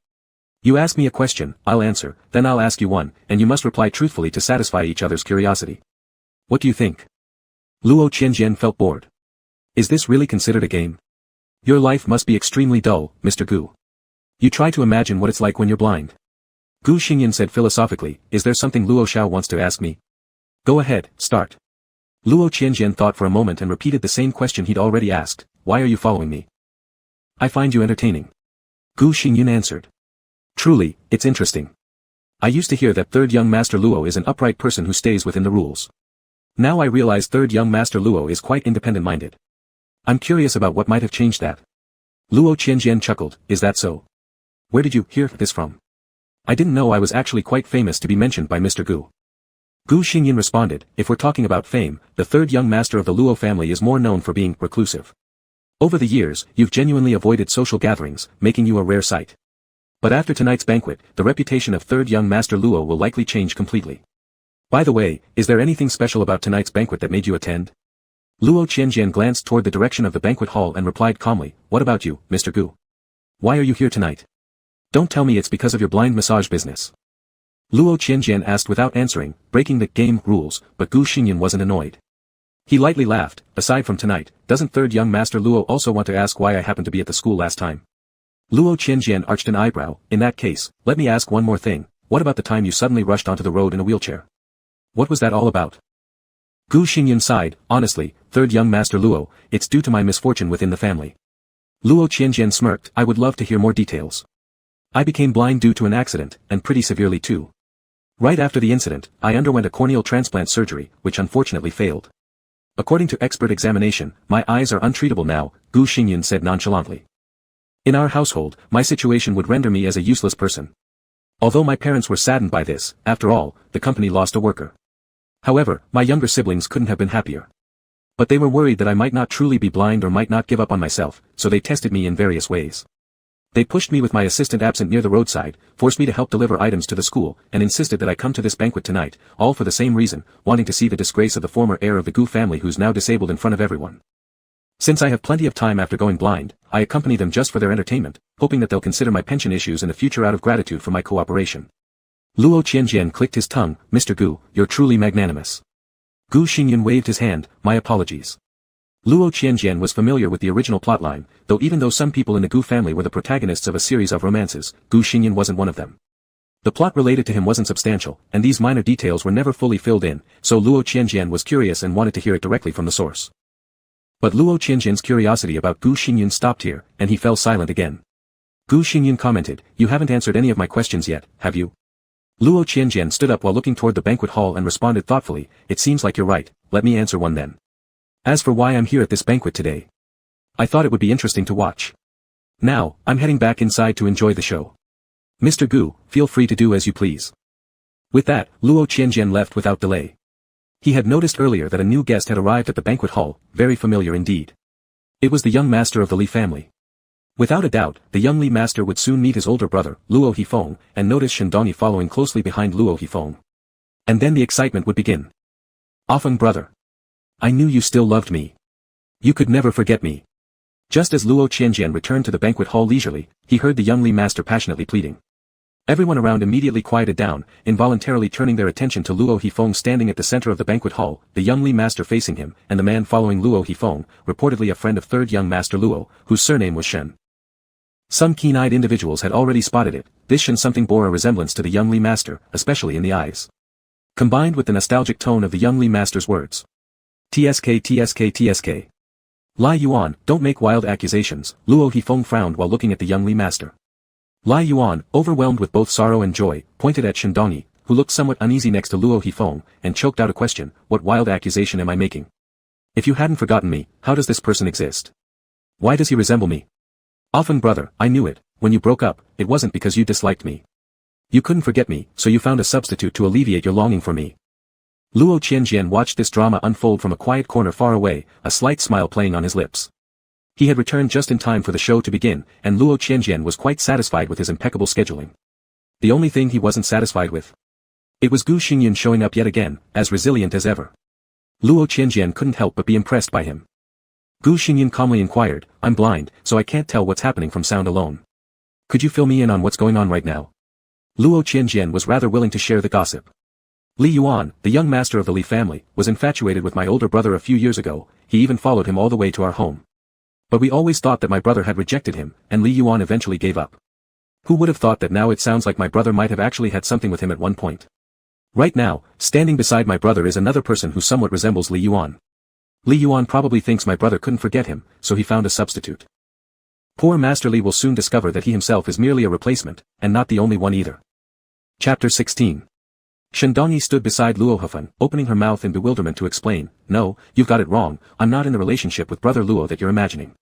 You ask me a question, I'll answer, then I'll ask you one, and you must reply truthfully to satisfy each other's curiosity. What do you think? Luo Qianjian felt bored. Is this really considered a game? Your life must be extremely dull, Mr. Gu. You try to imagine what it's like when you're blind. Gu Xingyun said philosophically, is there something Luo Xiao wants to ask me? Go ahead, start. Luo Qianjian thought for a moment and repeated the same question he'd already asked, why are you following me? I find you entertaining. Gu Xingyun answered. Truly, it's interesting. I used to hear that third young master Luo is an upright person who stays within the rules. Now I realize third young master Luo is quite independent-minded. I'm curious about what might have changed that. Luo Qianjian chuckled, is that so? Where did you hear this from? I didn't know I was actually quite famous to be mentioned by Mr. Gu. Gu Xingyin responded, if we're talking about fame, the third young master of the Luo family is more known for being reclusive. Over the years, you've genuinely avoided social gatherings, making you a rare sight. But after tonight's banquet, the reputation of third young master Luo will likely change completely. By the way, is there anything special about tonight's banquet that made you attend? Luo Qianjian glanced toward the direction of the banquet hall and replied calmly, what about you, Mr. Gu? Why are you here tonight? Don't tell me it's because of your blind massage business. Luo Qianjian asked without answering, breaking the game rules, but Gu Xingyan wasn't annoyed. He lightly laughed, aside from tonight, doesn't third young master Luo also want to ask why I happened to be at the school last time? Luo Qianjian arched an eyebrow, in that case, let me ask one more thing, what about the time you suddenly rushed onto the road in a wheelchair? What was that all about? Gu Xingyan sighed, honestly, third young master Luo, it's due to my misfortune within the family. Luo Qianjian smirked, I would love to hear more details. I became blind due to an accident, and pretty severely too. Right after the incident, I underwent a corneal transplant surgery, which unfortunately failed. According to expert examination, my eyes are untreatable now, Gu Xingyan said nonchalantly. In our household, my situation would render me as a useless person. Although my parents were saddened by this, after all, the company lost a worker. However, my younger siblings couldn't have been happier. But they were worried that I might not truly be blind or might not give up on myself, so they tested me in various ways. They pushed me with my assistant absent near the roadside, forced me to help deliver items to the school, and insisted that I come to this banquet tonight, all for the same reason, wanting to see the disgrace of the former heir of the Gu family who's now disabled in front of everyone. Since I have plenty of time after going blind, I accompany them just for their entertainment, hoping that they'll consider my pension issues in the future out of gratitude for my cooperation. Luo Qianjian clicked his tongue, Mr. Gu, you're truly magnanimous. Gu Xingyan waved his hand, my apologies. Luo Qianjian was familiar with the original plotline, though even though some people in the Gu family were the protagonists of a series of romances, Gu Xingyan wasn't one of them. The plot related to him wasn't substantial, and these minor details were never fully filled in, so Luo Qianjian was curious and wanted to hear it directly from the source. But Luo Qianjian's curiosity about Gu Xingyan stopped here, and he fell silent again. Gu Xingyan commented, you haven't answered any of my questions yet, have you? Luo Qianjian stood up while looking toward the banquet hall and responded thoughtfully, it seems like you're right, let me answer one then. As for why I'm here at this banquet today, I thought it would be interesting to watch. Now, I'm heading back inside to enjoy the show. Mr. Gu, feel free to do as you please. With that, Luo Qianjian left without delay. He had noticed earlier that a new guest had arrived at the banquet hall, very familiar indeed. It was the young master of the Li family. Without a doubt, the young Li master would soon meet his older brother, Luo Hifeng, and notice Shindani following closely behind Luo Hifeng. And then the excitement would begin. Often brother. I knew you still loved me. You could never forget me. Just as Luo Qianjian returned to the banquet hall leisurely, he heard the young Li master passionately pleading. Everyone around immediately quieted down, involuntarily turning their attention to Luo Hifeng standing at the center of the banquet hall, the young Li master facing him, and the man following Luo Hifeng, reportedly a friend of third young master Luo, whose surname was Shen. Some keen-eyed individuals had already spotted it, this Shen something bore a resemblance to the young Li master, especially in the eyes. Combined with the nostalgic tone of the young Li master's words. TSK TSK TSK. Lai Yuan, don't make wild accusations, Luo Hifeng frowned while looking at the young Li master. Lai Yuan, overwhelmed with both sorrow and joy, pointed at Shindani, who looked somewhat uneasy next to Luo Hifeng, and choked out a question, what wild accusation am I making? If you hadn't forgotten me, how does this person exist? Why does he resemble me? Often brother, I knew it, when you broke up, it wasn't because you disliked me. You couldn't forget me, so you found a substitute to alleviate your longing for me. Luo Qianjian watched this drama unfold from a quiet corner far away, a slight smile playing on his lips. He had returned just in time for the show to begin, and Luo Qianjian was quite satisfied with his impeccable scheduling. The only thing he wasn't satisfied with. It was Gu Xingyan showing up yet again, as resilient as ever. Luo Qianjian couldn't help but be impressed by him. Gu Xingyan calmly inquired, I'm blind, so I can't tell what's happening from sound alone. Could you fill me in on what's going on right now? Luo Qianjian was rather willing to share the gossip. Li Yuan, the young master of the Li family, was infatuated with my older brother a few years ago, he even followed him all the way to our home. But we always thought that my brother had rejected him, and Li Yuan eventually gave up. Who would have thought that now it sounds like my brother might have actually had something with him at one point. Right now, standing beside my brother is another person who somewhat resembles Li Yuan. Li Yuan probably thinks my brother couldn't forget him, so he found a substitute. Poor Master Li will soon discover that he himself is merely a replacement, and not the only one either. Chapter 16. Shendongyi stood beside Luo Hefeng, opening her mouth in bewilderment to explain, "No, you've got it wrong, I'm not in the relationship with brother Luo that you're imagining.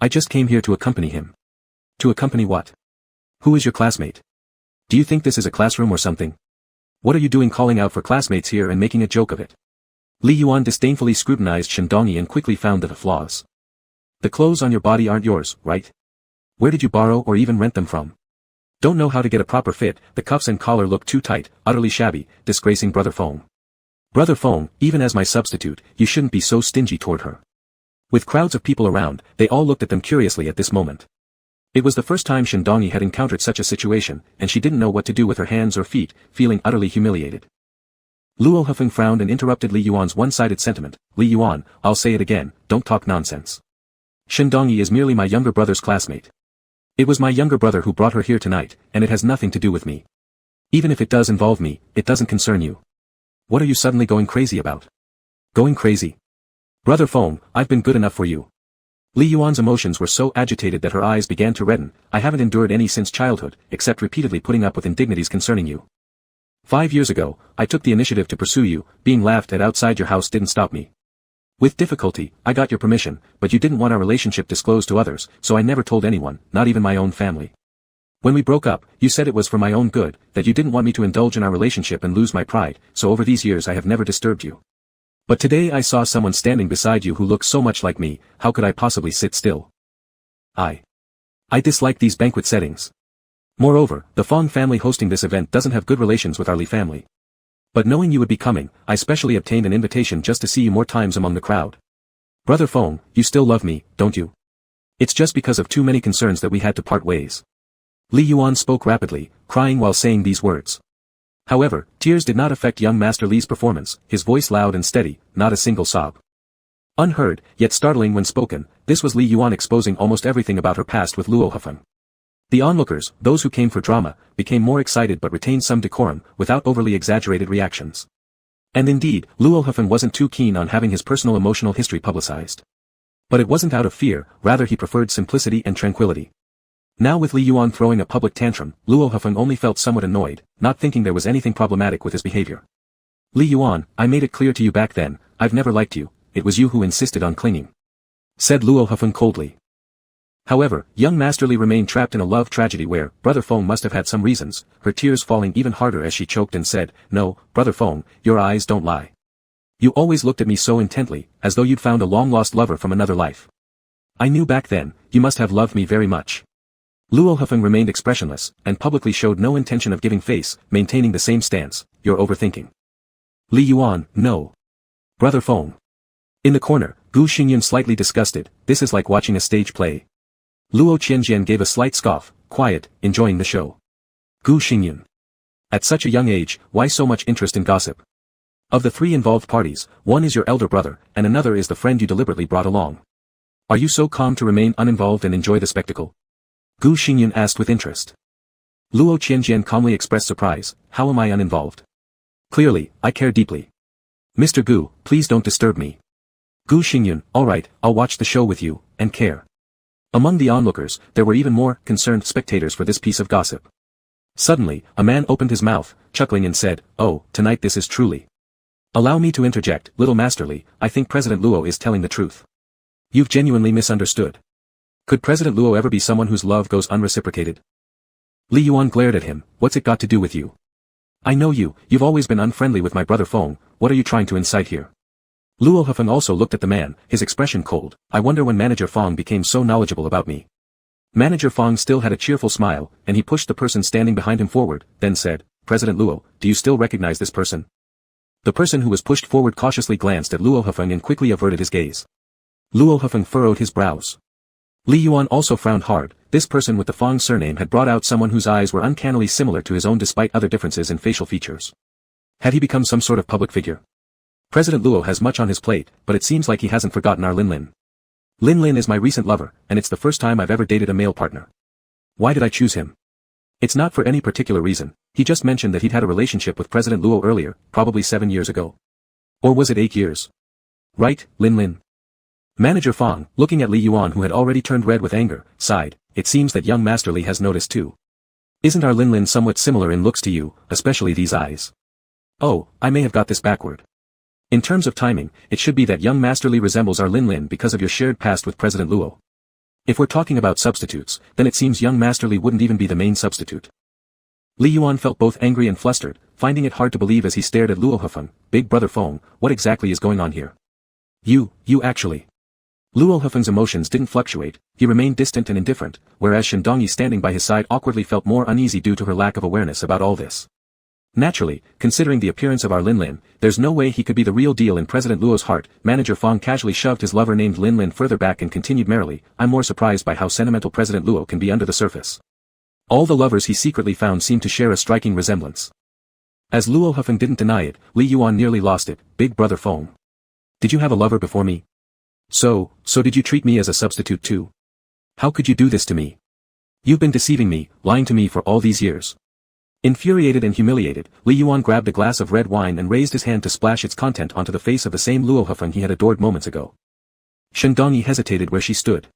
I just came here to accompany him." To accompany what? Who is your classmate? Do you think this is a classroom or something? What are you doing calling out for classmates here and making a joke of it? Li Yuan disdainfully scrutinized Shendongyi and quickly found the flaws. The clothes on your body aren't yours, right? Where did you borrow or even rent them from? Don't know how to get a proper fit, the cuffs and collar look too tight, utterly shabby, disgracing Brother Feng. Brother Feng, even as my substitute, you shouldn't be so stingy toward her. With crowds of people around, they all looked at them curiously at this moment. It was the first time Shendongyi had encountered such a situation, and she didn't know what to do with her hands or feet, feeling utterly humiliated. Luo Hefeng frowned and interrupted Li Yuan's one-sided sentiment. "Li Yuan, I'll say it again, don't talk nonsense. Shendongyi is merely my younger brother's classmate. It was my younger brother who brought her here tonight, and it has nothing to do with me. Even if it does involve me, it doesn't concern you. What are you suddenly going crazy about?" "Going crazy? Brother Feng, I've been good enough for you." Li Yuan's emotions were so agitated that her eyes began to redden. "I haven't endured any since childhood, except repeatedly putting up with indignities concerning you. 5 years ago, I took the initiative to pursue you, being laughed at outside your house didn't stop me. With difficulty, I got your permission, but you didn't want our relationship disclosed to others, so I never told anyone, not even my own family. When we broke up, you said it was for my own good, that you didn't want me to indulge in our relationship and lose my pride, so over these years I have never disturbed you. But today I saw someone standing beside you who looked so much like me, how could I possibly sit still? I dislike these banquet settings. Moreover, the Feng family hosting this event doesn't have good relations with our Li family. But knowing you would be coming, I specially obtained an invitation just to see you more times among the crowd. Brother Feng, you still love me, don't you? It's just because of too many concerns that we had to part ways." Li Yuan spoke rapidly, crying while saying these words. However, tears did not affect young Master Li's performance, his voice loud and steady, not a single sob. Unheard, yet startling when spoken, this was Li Yuan exposing almost everything about her past with Luo Hefeng. The onlookers, those who came for drama, became more excited but retained some decorum, without overly exaggerated reactions. And indeed, Luo Hefeng wasn't too keen on having his personal emotional history publicized. But it wasn't out of fear, rather he preferred simplicity and tranquility. Now with Li Yuan throwing a public tantrum, Luo Hefeng only felt somewhat annoyed, not thinking there was anything problematic with his behavior. "Li Yuan, I made it clear to you back then, I've never liked you, it was you who insisted on clinging," said Luo Hefeng coldly. However, young Master Li remained trapped in a love tragedy where, Brother Feng must have had some reasons, her tears falling even harder as she choked and said, "No, Brother Feng, your eyes don't lie. You always looked at me so intently, as though you'd found a long-lost lover from another life. I knew back then, you must have loved me very much." Luo Hefeng remained expressionless, and publicly showed no intention of giving face, maintaining the same stance. "You're overthinking." "Li Yuan, no. Brother Feng." In the corner, Gu Xingyun slightly disgusted, "This is like watching a stage play." Luo Qianjian gave a slight scoff, quiet, enjoying the show. Gu Xingyun. At such a young age, why so much interest in gossip? Of the 3 involved parties, one is your elder brother, and another is the friend you deliberately brought along. Are you so calm to remain uninvolved and enjoy the spectacle? Gu Xingyun asked with interest. Luo Qianjian calmly expressed surprise, "How am I uninvolved? Clearly, I care deeply. Mr. Gu, please don't disturb me." Gu Xingyun, "Alright, I'll watch the show with you, and care." Among the onlookers, there were even more concerned spectators for this piece of gossip. Suddenly, a man opened his mouth, chuckling and said, "Oh, tonight this is truly." "Allow me to interject, little Master Li, I think President Luo is telling the truth. You've genuinely misunderstood. Could President Luo ever be someone whose love goes unreciprocated?" Li Yuan glared at him, "What's it got to do with you? I know you've always been unfriendly with my brother Feng, what are you trying to incite here?" Luo Hefeng also looked at the man, his expression cold. "I wonder when Manager Feng became so knowledgeable about me." Manager Feng still had a cheerful smile, and he pushed the person standing behind him forward, then said, "President Luo, do you still recognize this person?" The person who was pushed forward cautiously glanced at Luo Hefeng and quickly averted his gaze. Luo Hefeng furrowed his brows. Li Yuan also frowned hard. This person with the Feng surname had brought out someone whose eyes were uncannily similar to his own despite other differences in facial features. Had he become some sort of public figure? President Luo has much on his plate, but it seems like he hasn't forgotten our Lin Lin. Lin Lin is my recent lover, and it's the first time I've ever dated a male partner. Why did I choose him? It's not for any particular reason, He just mentioned that he'd had a relationship with President Luo earlier, probably 7 years ago. Or was it 8 years? Right, Lin Lin? Manager Fang, looking at Li Yuan who had already turned red with anger, sighed. It seems that young Master Li has noticed too. Isn't our Lin Lin somewhat similar in looks to you, especially these eyes? Oh, I may have got this backward. In terms of timing, it should be that young Master Li resembles our Lin Lin because of your shared past with President Luo. If we're talking about substitutes, then it seems young Master Li wouldn't even be the main substitute. Li Yuan felt both angry and flustered, finding it hard to believe as he stared at Luo Hufeng. Big brother Feng, what exactly is going on here? You actually. Luo Hufeng's emotions didn't fluctuate, he remained distant and indifferent, whereas Shindongyi standing by his side awkwardly felt more uneasy due to her lack of awareness about all this. Naturally, considering the appearance of our Lin Lin, there's no way he could be the real deal in President Luo's heart. Manager Fang casually shoved his lover named Lin Lin further back and continued merrily, I'm more surprised by how sentimental President Luo can be under the surface. All the lovers he secretly found seemed to share a striking resemblance. As Luo Hufeng didn't deny it, Li Yuan nearly lost it. Big brother Feng. Did you have a lover before me? So did you treat me as a substitute too? How could you do this to me? You've been deceiving me, lying to me for all these years. Infuriated and humiliated, Li Yuan grabbed a glass of red wine and raised his hand to splash its content onto the face of the same Luo Hufeng he had adored moments ago. Shindongyi hesitated where she stood.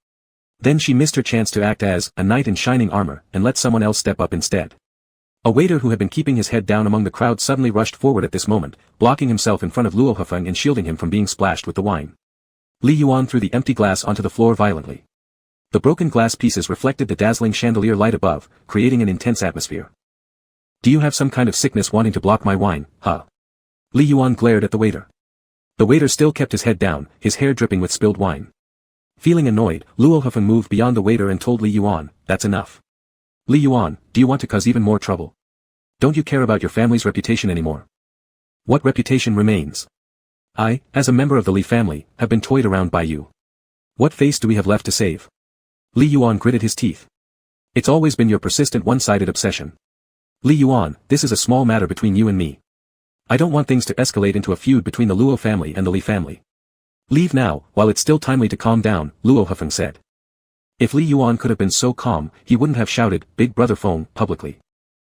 Then she missed her chance to act as a knight in shining armor and let someone else step up instead. A waiter who had been keeping his head down among the crowd suddenly rushed forward at this moment, blocking himself in front of Luo Hufeng and shielding him from being splashed with the wine. Li Yuan threw the empty glass onto the floor violently. The broken glass pieces reflected the dazzling chandelier light above, creating an intense atmosphere. Do you have some kind of sickness wanting to block my wine, huh? Li Yuan glared at the waiter. The waiter still kept his head down, his hair dripping with spilled wine. Feeling annoyed, Luo Hufeng moved beyond the waiter and told Li Yuan, that's enough. Li Yuan, do you want to cause even more trouble? Don't you care about your family's reputation anymore? What reputation remains? I, as a member of the Li family, have been toyed around by you. What face do we have left to save? Li Yuan gritted his teeth. It's always been your persistent one-sided obsession. Li Yuan, this is a small matter between you and me. I don't want things to escalate into a feud between the Luo family and the Li family. Leave now, while it's still timely to calm down, Luo Hufeng said. If Li Yuan could have been so calm, he wouldn't have shouted, Big brother Feng, publicly.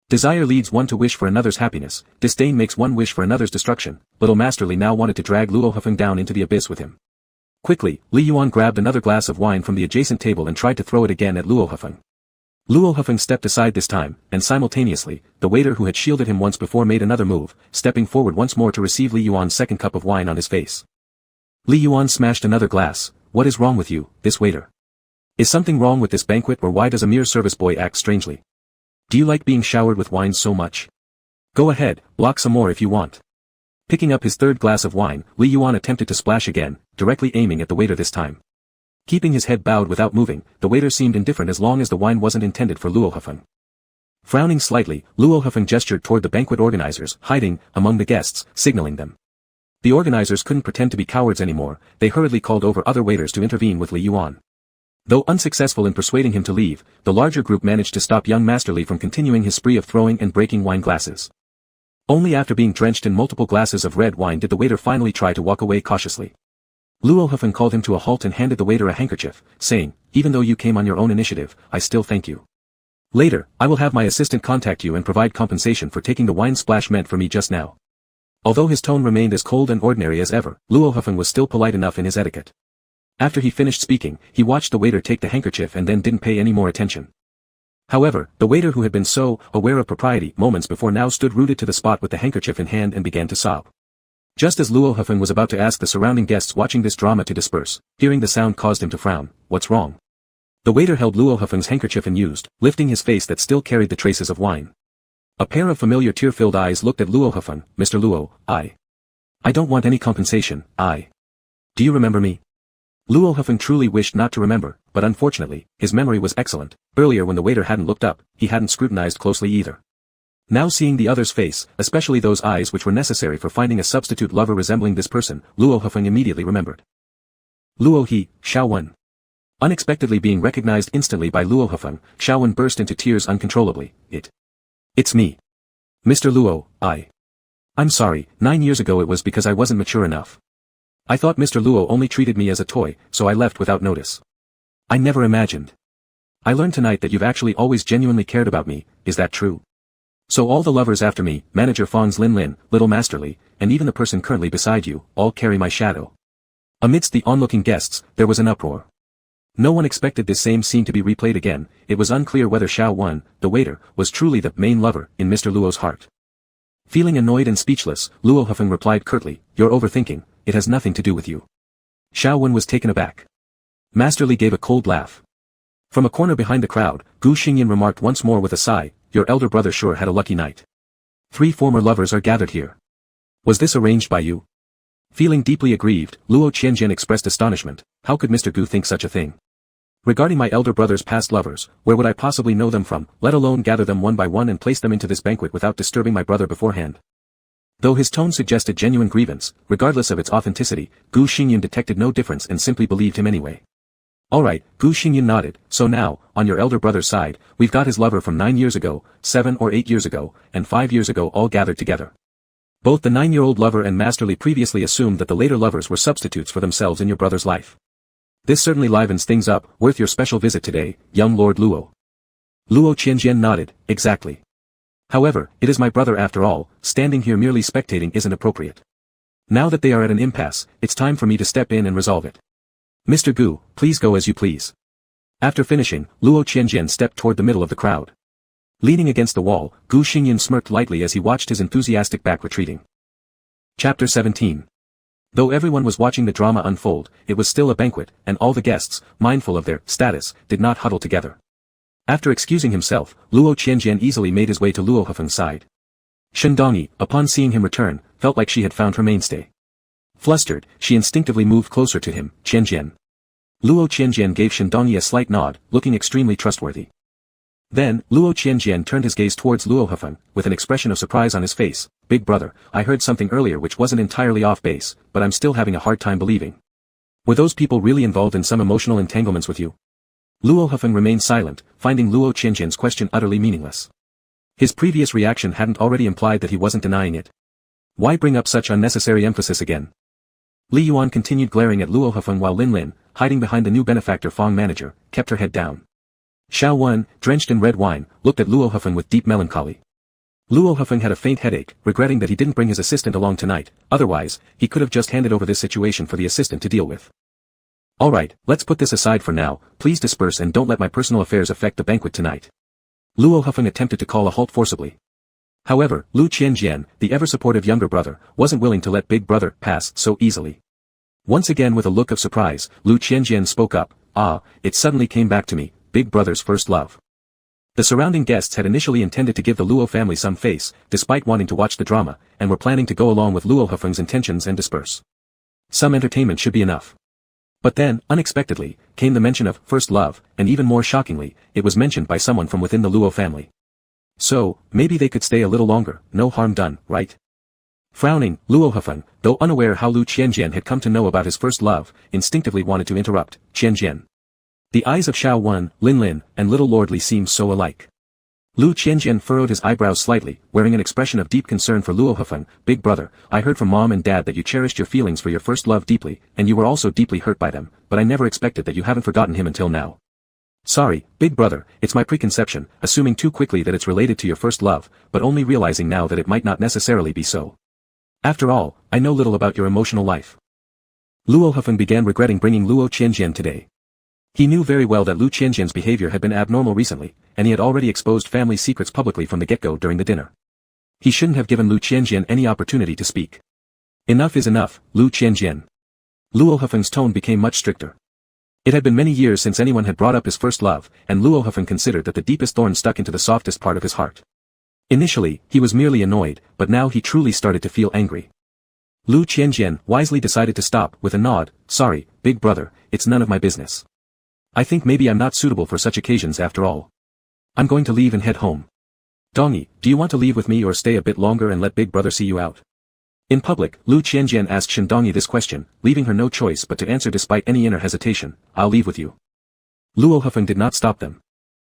Desire leads one to wish for another's happiness, disdain makes one wish for another's destruction. Little Master Li now wanted to drag Luo Hufeng down into the abyss with him. Quickly, Li Yuan grabbed another glass of wine from the adjacent table and tried to throw it again at Luo Hufeng. Luo Hufeng stepped aside this time, and simultaneously, the waiter who had shielded him once before made another move, stepping forward once more to receive Li Yuan's second cup of wine on his face. Li Yuan smashed another glass. What is wrong with you, this waiter? Is something wrong with this banquet, or why does a mere service boy act strangely? Do you like being showered with wine so much? Go ahead, block some more if you want. Picking up his third glass of wine, Li Yuan attempted to splash again, directly aiming at the waiter this time. Keeping his head bowed without moving, the waiter seemed indifferent as long as the wine wasn't intended for Luo Hufeng. Frowning slightly, Luo Hufeng gestured toward the banquet organizers, hiding among the guests, signaling them. The organizers couldn't pretend to be cowards anymore, they hurriedly called over other waiters to intervene with Li Yuan. Though unsuccessful in persuading him to leave, the larger group managed to stop young Master Li from continuing his spree of throwing and breaking wine glasses. Only after being drenched in multiple glasses of red wine did the waiter finally try to walk away cautiously. Luo Hufeng called him to a halt and handed the waiter a handkerchief, saying, even though you came on your own initiative, I still thank you. Later, I will have my assistant contact you and provide compensation for taking the wine splash meant for me just now. Although his tone remained as cold and ordinary as ever, Luo Hufeng was still polite enough in his etiquette. After he finished speaking, he watched the waiter take the handkerchief and then didn't pay any more attention. However, the waiter who had been so aware of propriety moments before now stood rooted to the spot with the handkerchief in hand and began to sob. Just as Luo Hufeng was about to ask the surrounding guests watching this drama to disperse, hearing the sound caused him to frown. What's wrong? The waiter held Luo Hufeng's handkerchief and used, lifting his face that still carried the traces of wine. A pair of familiar tear-filled eyes looked at Luo Hufeng. Mr. Luo, I don't want any compensation, Do you remember me? Luo Hufeng truly wished not to remember, but unfortunately, his memory was excellent. Earlier when the waiter hadn't looked up, he hadn't scrutinized closely either. Now seeing the other's face, especially those eyes which were necessary for finding a substitute lover resembling this person, Luo Hufeng immediately remembered. Luo He, Xiao Wen. Unexpectedly being recognized instantly by Luo Hufeng, Xiao Wen burst into tears uncontrollably. It's me. Mr. Luo, I'm sorry, 9 years ago it was because I wasn't mature enough. I thought Mr. Luo only treated me as a toy, so I left without notice. I never imagined. I learned tonight that you've actually always genuinely cared about me, is that true? So all the lovers after me, Manager Fong's Lin Lin, Little Masterly, and even the person currently beside you, all carry my shadow. Amidst the onlooking guests, there was an uproar. No one expected this same scene to be replayed again. It was unclear whether Xiao Wan, the waiter, was truly the main lover in Mr. Luo's heart. Feeling annoyed and speechless, Luo Hufeng replied curtly, "You're overthinking, it has nothing to do with you." Xiao Wan was taken aback. Masterly gave a cold laugh. From a corner behind the crowd, Gu Xingyan remarked once more with a sigh, "Your elder brother sure had a lucky night. 3 former lovers are gathered here. Was this arranged by you?" Feeling deeply aggrieved, Luo Qianjian expressed astonishment. How could Mr. Gu think such a thing? Regarding my elder brother's past lovers, where would I possibly know them from, let alone gather them one by one and place them into this banquet without disturbing my brother beforehand? Though his tone suggested genuine grievance, regardless of its authenticity, Gu Xingyan detected no difference and simply believed him anyway. Alright, Gu Xingyan nodded, so now, on your elder brother's side, we've got his lover from 9 years ago, 7 or 8 years ago, and 5 years ago all gathered together. Both the 9-year-old lover and Masterly previously assumed that the later lovers were substitutes for themselves in your brother's life. This certainly livens things up, worth your special visit today, young Lord Luo. Luo Qianjian nodded, exactly. However, it is my brother after all, standing here merely spectating isn't appropriate. Now that they are at an impasse, it's time for me to step in and resolve it. Mr. Gu, please go as you please. After finishing, Luo Qianjian stepped toward the middle of the crowd. Leaning against the wall, Gu Xingyan smirked lightly as he watched his enthusiastic back retreating. Chapter 17. Though everyone was watching the drama unfold, it was still a banquet, and all the guests, mindful of their status, did not huddle together. After excusing himself, Luo Qianjian easily made his way to Luo Hufeng's side. Shen Dongyi, upon seeing him return, felt like she had found her mainstay. Flustered, she instinctively moved closer to him, Qianjian. Luo Qianjian gave Shen Dongyi a slight nod, looking extremely trustworthy. Then, Luo Qianjian turned his gaze towards Luo Hufeng, with an expression of surprise on his face. Big brother, I heard something earlier which wasn't entirely off base, but I'm still having a hard time believing. Were those people really involved in some emotional entanglements with you? Luo Hufeng remained silent, finding Luo Qianjian's question utterly meaningless. His previous reaction hadn't already implied that he wasn't denying it. Why bring up such unnecessary emphasis again? Li Yuan continued glaring at Luo Hufeng while Lin Lin, hiding behind the new benefactor Fong manager, kept her head down. Xiao Wan, drenched in red wine, looked at Luo Hufeng with deep melancholy. Luo Hufeng had a faint headache, regretting that he didn't bring his assistant along tonight, otherwise, he could have just handed over this situation for the assistant to deal with. Alright, let's put this aside for now, please disperse and don't let my personal affairs affect the banquet tonight. Luo Hufeng attempted to call a halt forcibly. However, Lu Qianjian, the ever-supportive younger brother, wasn't willing to let big brother pass so easily. Once again with a look of surprise, Lu Qianjian spoke up, it suddenly came back to me, big brother's first love. The surrounding guests had initially intended to give the Luo family some face, despite wanting to watch the drama, and were planning to go along with Luo Hufeng's intentions and disperse. Some entertainment should be enough. But then, unexpectedly, came the mention of first love, and even more shockingly, it was mentioned by someone from within the Luo family. So, maybe they could stay a little longer, no harm done, right? Frowning, Luo Hufeng, though unaware how Lu Qianjian had come to know about his first love, instinctively wanted to interrupt, Qianjian. The eyes of Xiao Wan, Lin Lin, and little Lord Li seemed so alike. Lu Qianjian furrowed his eyebrows slightly, wearing an expression of deep concern for Luo Hufeng. Big brother, I heard from Mom and Dad that you cherished your feelings for your first love deeply, and you were also deeply hurt by them, but I never expected that you haven't forgotten him until now. Sorry, big brother, it's my preconception, assuming too quickly that it's related to your first love, but only realizing now that it might not necessarily be so. After all, I know little about your emotional life. Luo Hufeng began regretting bringing Luo Qianjian today. He knew very well that Lu Qianjian's behavior had been abnormal recently, and he had already exposed family secrets publicly from the get-go during the dinner. He shouldn't have given Lu Qianjian any opportunity to speak. Enough is enough, Lu Qianjian. Luo Hufeng's tone became much stricter. It had been many years since anyone had brought up his first love, and Luo Hufeng considered that the deepest thorn stuck into the softest part of his heart. Initially, he was merely annoyed, but now he truly started to feel angry. Lu Qianjian wisely decided to stop with a nod. Sorry, big brother, it's none of my business. I think maybe I'm not suitable for such occasions after all. I'm going to leave and head home. Dongyi, do you want to leave with me or stay a bit longer and let big brother see you out? In public, Lu Qianjian asked Shen Dongyi this question, leaving her no choice but to answer despite any inner hesitation. I'll leave with you. Luo Hufeng did not stop them.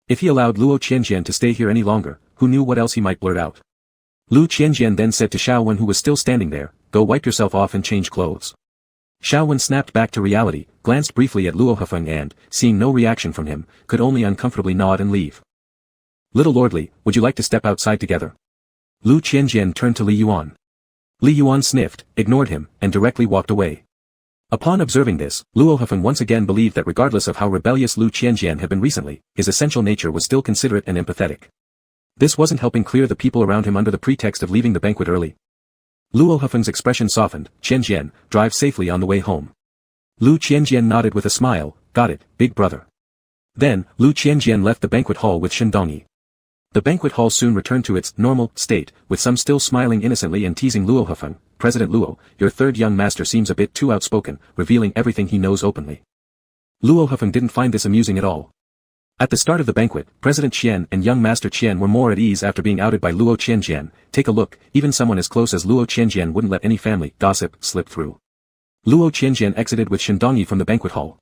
If he allowed Luo Qianjian to stay here any longer, who knew what else he might blurt out. Lu Qianjian then said to Xiao Wan, who was still standing there, go wipe yourself off and change clothes. Xiao Wan snapped back to reality, glanced briefly at Luo Hufeng and, seeing no reaction from him, could only uncomfortably nod and leave. Little lordly, would you like to step outside together? Lu Qianjian turned to Li Yuan. Li Yuan sniffed, ignored him, and directly walked away. Upon observing this, Luo Hefeng once again believed that regardless of how rebellious Lu Qianjian had been recently, his essential nature was still considerate and empathetic. This wasn't helping clear the people around him under the pretext of leaving the banquet early. Luo Hefeng's expression softened. Qianjian, drive safely on the way home. Lu Qianjian nodded with a smile, got it, big brother. Then, Lu Qianjian left the banquet hall with Shindongyi. The banquet hall soon returned to its normal state, with some still smiling innocently and teasing Luo Hefeng. President Luo, your third young master seems a bit too outspoken, revealing everything he knows openly. Luo Hefeng didn't find this amusing at all. At the start of the banquet, President Qian and young master Qian were more at ease after being outed by Luo Qianjian. Take a look, even someone as close as Luo Qianjian wouldn't let any family gossip slip through. Luo Qianjian exited with Shindongyi from the banquet hall.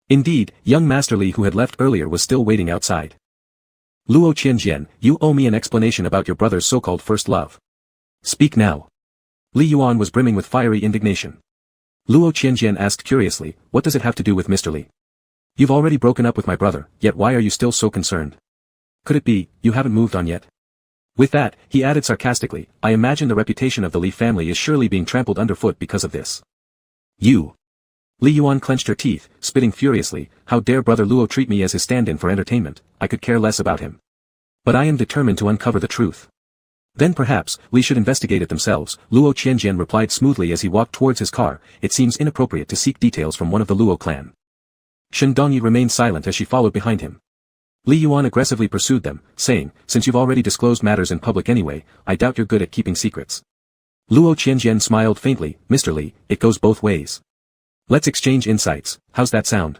Indeed, young Master Li who had left earlier was still waiting outside. Luo Qianjian, you owe me an explanation about your brother's so-called first love. Speak now. Li Yuan was brimming with fiery indignation. Luo Qianjian asked curiously, what does it have to do with Mr. Li? You've already broken up with my brother, yet why are you still so concerned? Could it be, you haven't moved on yet? With that, he added sarcastically, I imagine the reputation of the Li family is surely being trampled underfoot because of this. You. Li Yuan clenched her teeth, spitting furiously, how dare brother Luo treat me as his stand-in for entertainment, I could care less about him. But I am determined to uncover the truth. Then perhaps, we should investigate it themselves, Luo Qianjian replied smoothly as he walked towards his car, it seems inappropriate to seek details from one of the Luo clan. Shindongyi remained silent as she followed behind him. Li Yuan aggressively pursued them, saying, since you've already disclosed matters in public anyway, I doubt you're good at keeping secrets. Luo Qianjian smiled faintly, Mr. Li, it goes both ways. Let's exchange insights, how's that sound?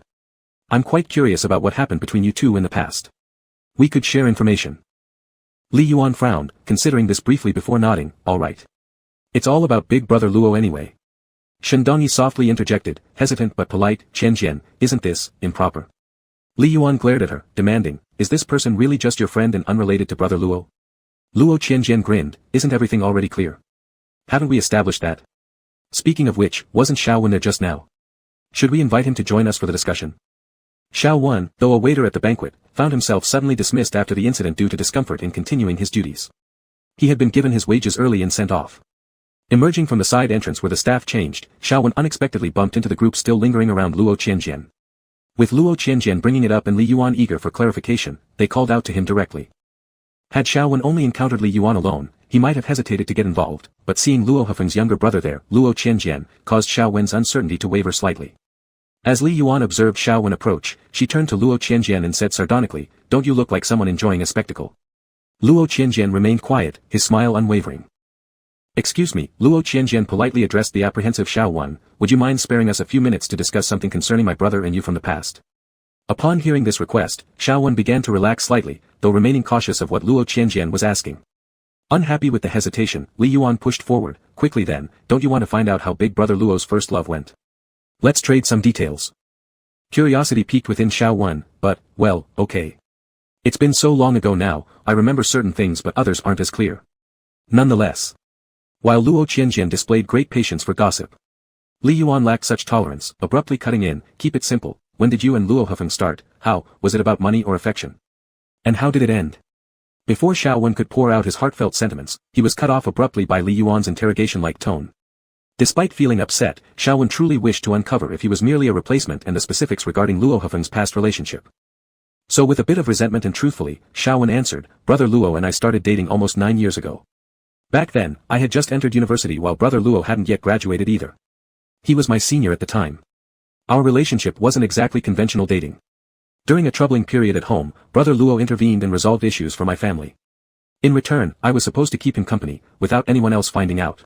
I'm quite curious about what happened between you two in the past. We could share information. Li Yuan frowned, considering this briefly before nodding, all right. It's all about big brother Luo anyway. Shindongyi softly interjected, hesitant but polite, Qianjian, isn't this improper? Li Yuan glared at her, demanding, is this person really just your friend and unrelated to brother Luo? Luo Qianjian grinned, isn't everything already clear? Haven't we established that? Speaking of which, wasn't Xiao Wen there just now? Should we invite him to join us for the discussion? Xiao Wen, though a waiter at the banquet, found himself suddenly dismissed after the incident due to discomfort in continuing his duties. He had been given his wages early and sent off. Emerging from the side entrance where the staff changed, Xiao Wen unexpectedly bumped into the group still lingering around Luo Qianjian. With Luo Qianjian bringing it up and Li Yuan eager for clarification, they called out to him directly. Had Xiao Wen only encountered Li Yuan alone, he might have hesitated to get involved, but seeing Luo Hefeng's younger brother there, Luo Qianjian, caused Xiao Wen's uncertainty to waver slightly. As Li Yuan observed Xiao Wen approach, she turned to Luo Qianjian and said sardonically, don't you look like someone enjoying a spectacle? Luo Qianjian remained quiet, his smile unwavering. Excuse me, Luo Qianjian politely addressed the apprehensive Xiao Wen, would you mind sparing us a few minutes to discuss something concerning my brother and you from the past? Upon hearing this request, Xiao Wen began to relax slightly, though remaining cautious of what Luo Qianjian was asking. Unhappy with the hesitation, Li Yuan pushed forward, quickly then, don't you want to find out how big brother Luo's first love went? Let's trade some details. Curiosity piqued within Xiao Wen, but, well, okay. It's been so long ago now, I remember certain things but others aren't as clear. Nonetheless. While Luo Qianjian displayed great patience for gossip, Li Yuan lacked such tolerance, abruptly cutting in, keep it simple, when did you and Luo Hefeng start, how, was it about money or affection? And how did it end? Before Xiao Wen could pour out his heartfelt sentiments, he was cut off abruptly by Li Yuan's interrogation-like tone. Despite feeling upset, Xiao Wen truly wished to uncover if he was merely a replacement and the specifics regarding Luo Hefeng's past relationship. So with a bit of resentment and truthfully, Xiao Wen answered, brother Luo and I started dating almost 9 years ago. Back then, I had just entered university while brother Luo hadn't yet graduated either. He was my senior at the time. Our relationship wasn't exactly conventional dating. During a troubling period at home, brother Luo intervened and resolved issues for my family. In return, I was supposed to keep him company, without anyone else finding out.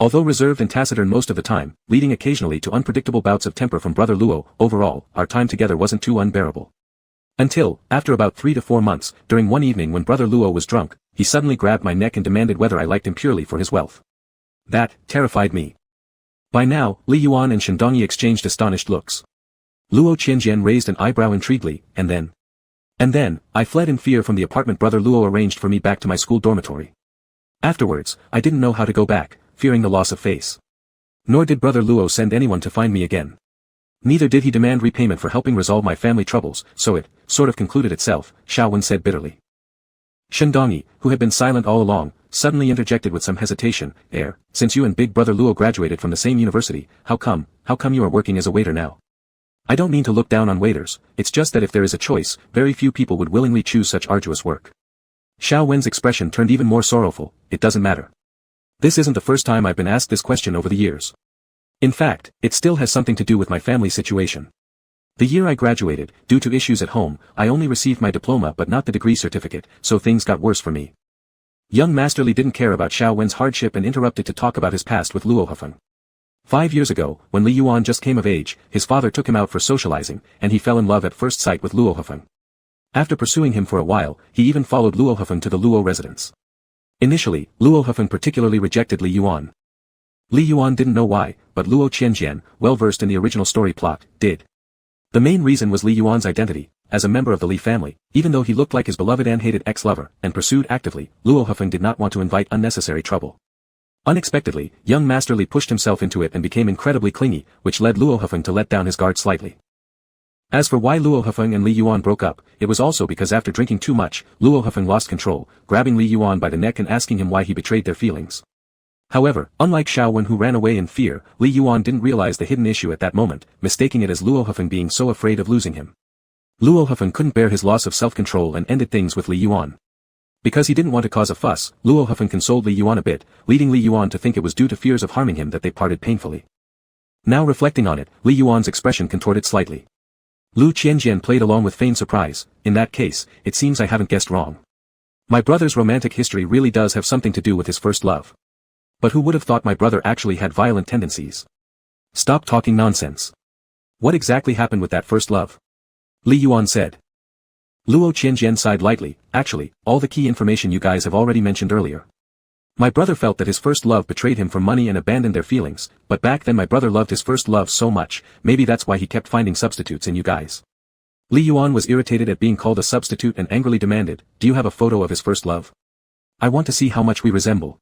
Although reserved and taciturn most of the time, leading occasionally to unpredictable bouts of temper from brother Luo, overall, our time together wasn't too unbearable. Until, after about 3 to 4 months, during one evening when brother Luo was drunk, he suddenly grabbed my neck and demanded whether I liked him purely for his wealth. That terrified me. By now, Li Yuan and Shindongyi exchanged astonished looks. Luo Qianjian raised an eyebrow intriguedly, and then, I fled in fear from the apartment brother Luo arranged for me back to my school dormitory. Afterwards, I didn't know how to go back, fearing the loss of face. Nor did brother Luo send anyone to find me again. Neither did he demand repayment for helping resolve my family troubles, so it, sort of concluded itself, Xiao Wen said bitterly. Shindongi, who had been silent all along, suddenly interjected with some hesitation, since you and big brother Luo graduated from the same university, how come you are working as a waiter now? I don't mean to look down on waiters, it's just that if there is a choice, very few people would willingly choose such arduous work. Xiao Wen's expression turned even more sorrowful. It doesn't matter. This isn't the first time I've been asked this question over the years. In fact, it still has something to do with my family situation. The year I graduated, due to issues at home, I only received my diploma but not the degree certificate, so things got worse for me. Young Masterly didn't care about Xiao Wen's hardship and interrupted to talk about his past with Luo Hufeng. 5 years ago, when Li Yuan just came of age, his father took him out for socializing, and he fell in love at first sight with Luo Hufeng. After pursuing him for a while, he even followed Luo Hufeng to the Luo residence. Initially, Luo Hufeng particularly rejected Li Yuan. Li Yuan didn't know why, but Luo Qianjian, well versed in the original story plot, did. The main reason was Li Yuan's identity. As a member of the Li family, even though he looked like his beloved and hated ex-lover, and pursued actively, Luo Hufeng did not want to invite unnecessary trouble. Unexpectedly, young Master Li pushed himself into it and became incredibly clingy, which led Luo Hufeng to let down his guard slightly. As for why Luo Hufeng and Li Yuan broke up, it was also because after drinking too much, Luo Hufeng lost control, grabbing Li Yuan by the neck and asking him why he betrayed their feelings. However, unlike Xiao Wen who ran away in fear, Li Yuan didn't realize the hidden issue at that moment, mistaking it as Luo Hufeng being so afraid of losing him. Luo Hufeng couldn't bear his loss of self-control and ended things with Li Yuan. Because he didn't want to cause a fuss, Luo Hufeng consoled Li Yuan a bit, leading Li Yuan to think it was due to fears of harming him that they parted painfully. Now reflecting on it, Li Yuan's expression contorted slightly. Lu Qianjian played along with feigned surprise. In that case, it seems I haven't guessed wrong. My brother's romantic history really does have something to do with his first love. But who would have thought my brother actually had violent tendencies? Stop talking nonsense. What exactly happened with that first love? Li Yuan said. Luo Qianjian sighed lightly. Actually, all the key information you guys have already mentioned earlier. My brother felt that his first love betrayed him for money and abandoned their feelings, but back then my brother loved his first love so much, maybe that's why he kept finding substitutes in you guys. Li Yuan was irritated at being called a substitute and angrily demanded, do you have a photo of his first love? I want to see how much we resemble.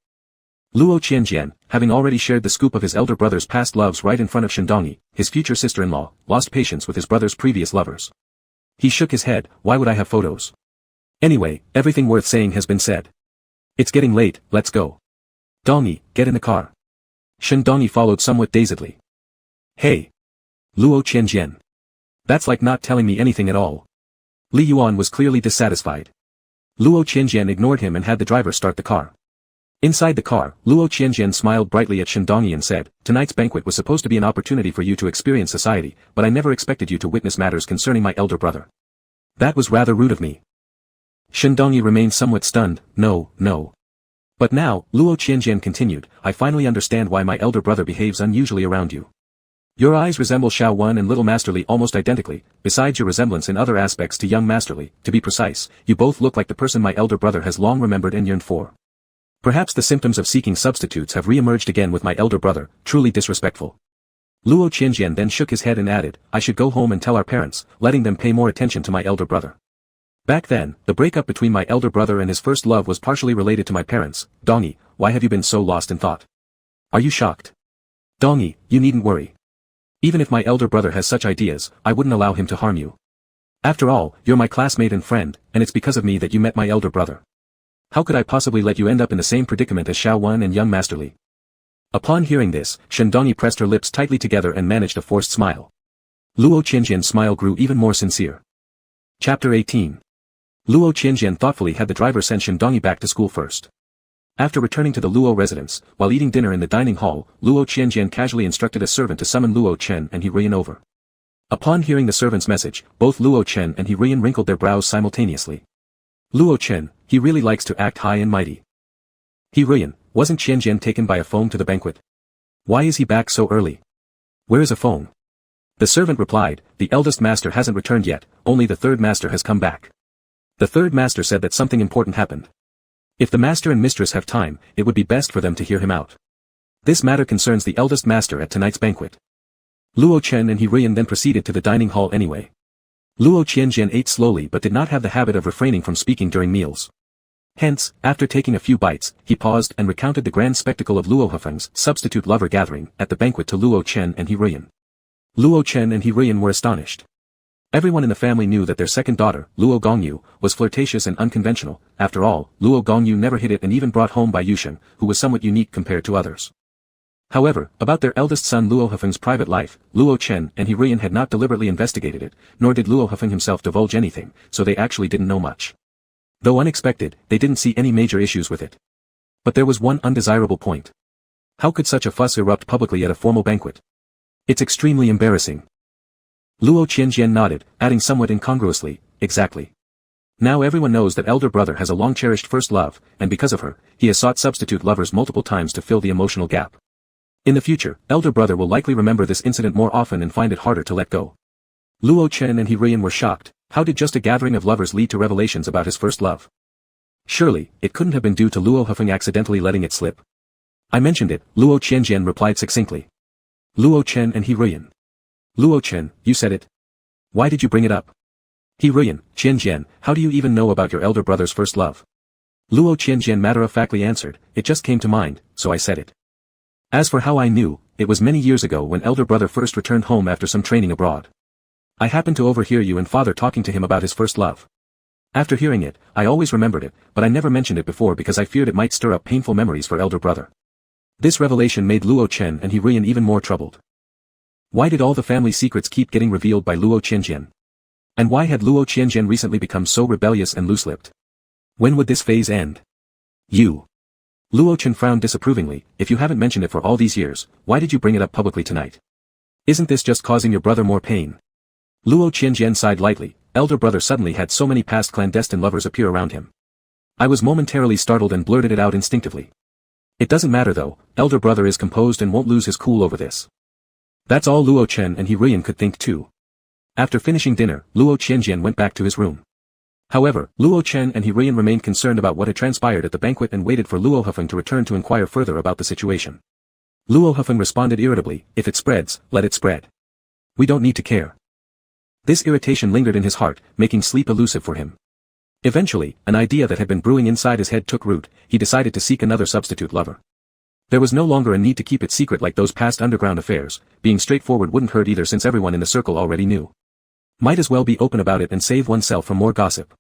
Luo Qianjian, having already shared the scoop of his elder brother's past loves right in front of Shindongi, his future sister-in-law, lost patience with his brother's previous lovers. He shook his head, why would I have photos? Anyway, everything worth saying has been said. It's getting late, let's go. Dongi, get in the car. Shindongi followed somewhat dazedly. Hey. Luo Qianjian. That's like not telling me anything at all. Li Yuan was clearly dissatisfied. Luo Qianjian ignored him and had the driver start the car. Inside the car, Luo Qianjian smiled brightly at Shindongi and said, tonight's banquet was supposed to be an opportunity for you to experience society, but I never expected you to witness matters concerning my elder brother. That was rather rude of me. Shindongi remained somewhat stunned, no. But now, Luo Qianjian continued, I finally understand why my elder brother behaves unusually around you. Your eyes resemble Xiao Wen and Little Master Li almost identically, besides your resemblance in other aspects to young Master Li, to be precise, you both look like the person my elder brother has long remembered and yearned for. Perhaps the symptoms of seeking substitutes have re-emerged again with my elder brother, truly disrespectful. Luo Qianjian then shook his head and added, I should go home and tell our parents, letting them pay more attention to my elder brother. Back then, the breakup between my elder brother and his first love was partially related to my parents. Dongi, why have you been so lost in thought? Are you shocked? Dongi, you needn't worry. Even if my elder brother has such ideas, I wouldn't allow him to harm you. After all, you're my classmate and friend, and it's because of me that you met my elder brother. How could I possibly let you end up in the same predicament as Xiao Wen and young Master Li? Upon hearing this, Shindongi pressed her lips tightly together and managed a forced smile. Luo Qianjian's smile grew even more sincere. Chapter 18. Luo Qianjian thoughtfully had the driver send Shindongi back to school first. After returning to the Luo residence, while eating dinner in the dining hall, Luo Qianjian casually instructed a servant to summon Luo Chen and He Rian over. Upon hearing the servant's message, both Luo Chen and He Rian wrinkled their brows simultaneously. Luo Chen, he really likes to act high and mighty. He Rian, wasn't Qianjian taken by a phone to the banquet? Why is he back so early? Where is a phone? The servant replied, the eldest master hasn't returned yet, only the third master has come back. The third master said that something important happened. If the master and mistress have time, it would be best for them to hear him out. This matter concerns the eldest master at tonight's banquet. Luo Chen and He Rian then proceeded to the dining hall anyway. Luo Qianjian ate slowly but did not have the habit of refraining from speaking during meals. Hence, after taking a few bites, he paused and recounted the grand spectacle of Luo Hufeng's substitute lover gathering at the banquet to Luo Chen and He Rian. Luo Chen and He Rian were astonished. Everyone in the family knew that their second daughter, Luo Gongyu, was flirtatious and unconventional. After all, Luo Gongyu never hid it and even brought home by Yushin, who was somewhat unique compared to others. However, about their eldest son Luo Hufeng's private life, Luo Chen and He had not deliberately investigated it, nor did Luo Hufeng himself divulge anything, so they actually didn't know much. Though unexpected, they didn't see any major issues with it. But there was one undesirable point. How could such a fuss erupt publicly at a formal banquet? It's extremely embarrassing. Luo Qianjian nodded, adding somewhat incongruously, exactly. Now everyone knows that elder brother has a long-cherished first love, and because of her, he has sought substitute lovers multiple times to fill the emotional gap. In the future, elder brother will likely remember this incident more often and find it harder to let go. Luo Chen and He were shocked. How did just a gathering of lovers lead to revelations about his first love? Surely, it couldn't have been due to Luo Hufeng accidentally letting it slip. I mentioned it, Luo Qianjian replied succinctly. Luo Chen and He Luo Chen, you said it. Why did you bring it up? He Qianjian, how do you even know about your elder brother's first love? Luo Qianjian matter-of-factly answered, it just came to mind, so I said it. As for how I knew, it was many years ago when elder brother first returned home after some training abroad. I happened to overhear you and father talking to him about his first love. After hearing it, I always remembered it, but I never mentioned it before because I feared it might stir up painful memories for elder brother. This revelation made Luo Chen and He even more troubled. Why did all the family secrets keep getting revealed by Luo Qianjian? And why had Luo Qianjian recently become so rebellious and loose-lipped? When would this phase end? You. Luo Chen frowned disapprovingly, if you haven't mentioned it for all these years, why did you bring it up publicly tonight? Isn't this just causing your brother more pain? Luo Qianjian sighed lightly, elder brother suddenly had so many past clandestine lovers appear around him. I was momentarily startled and blurted it out instinctively. It doesn't matter though, elder brother is composed and won't lose his cool over this. That's all Luo Chen and He could think too. After finishing dinner, Luo Qianjian went back to his room. However, Luo Chen and He remained concerned about what had transpired at the banquet and waited for Luo Hufeng to return to inquire further about the situation. Luo Hufeng responded irritably, if it spreads, let it spread. We don't need to care. This irritation lingered in his heart, making sleep elusive for him. Eventually, an idea that had been brewing inside his head took root, he decided to seek another substitute lover. There was no longer a need to keep it secret like those past underground affairs, being straightforward wouldn't hurt either since everyone in the circle already knew. Might as well be open about it and save oneself from more gossip.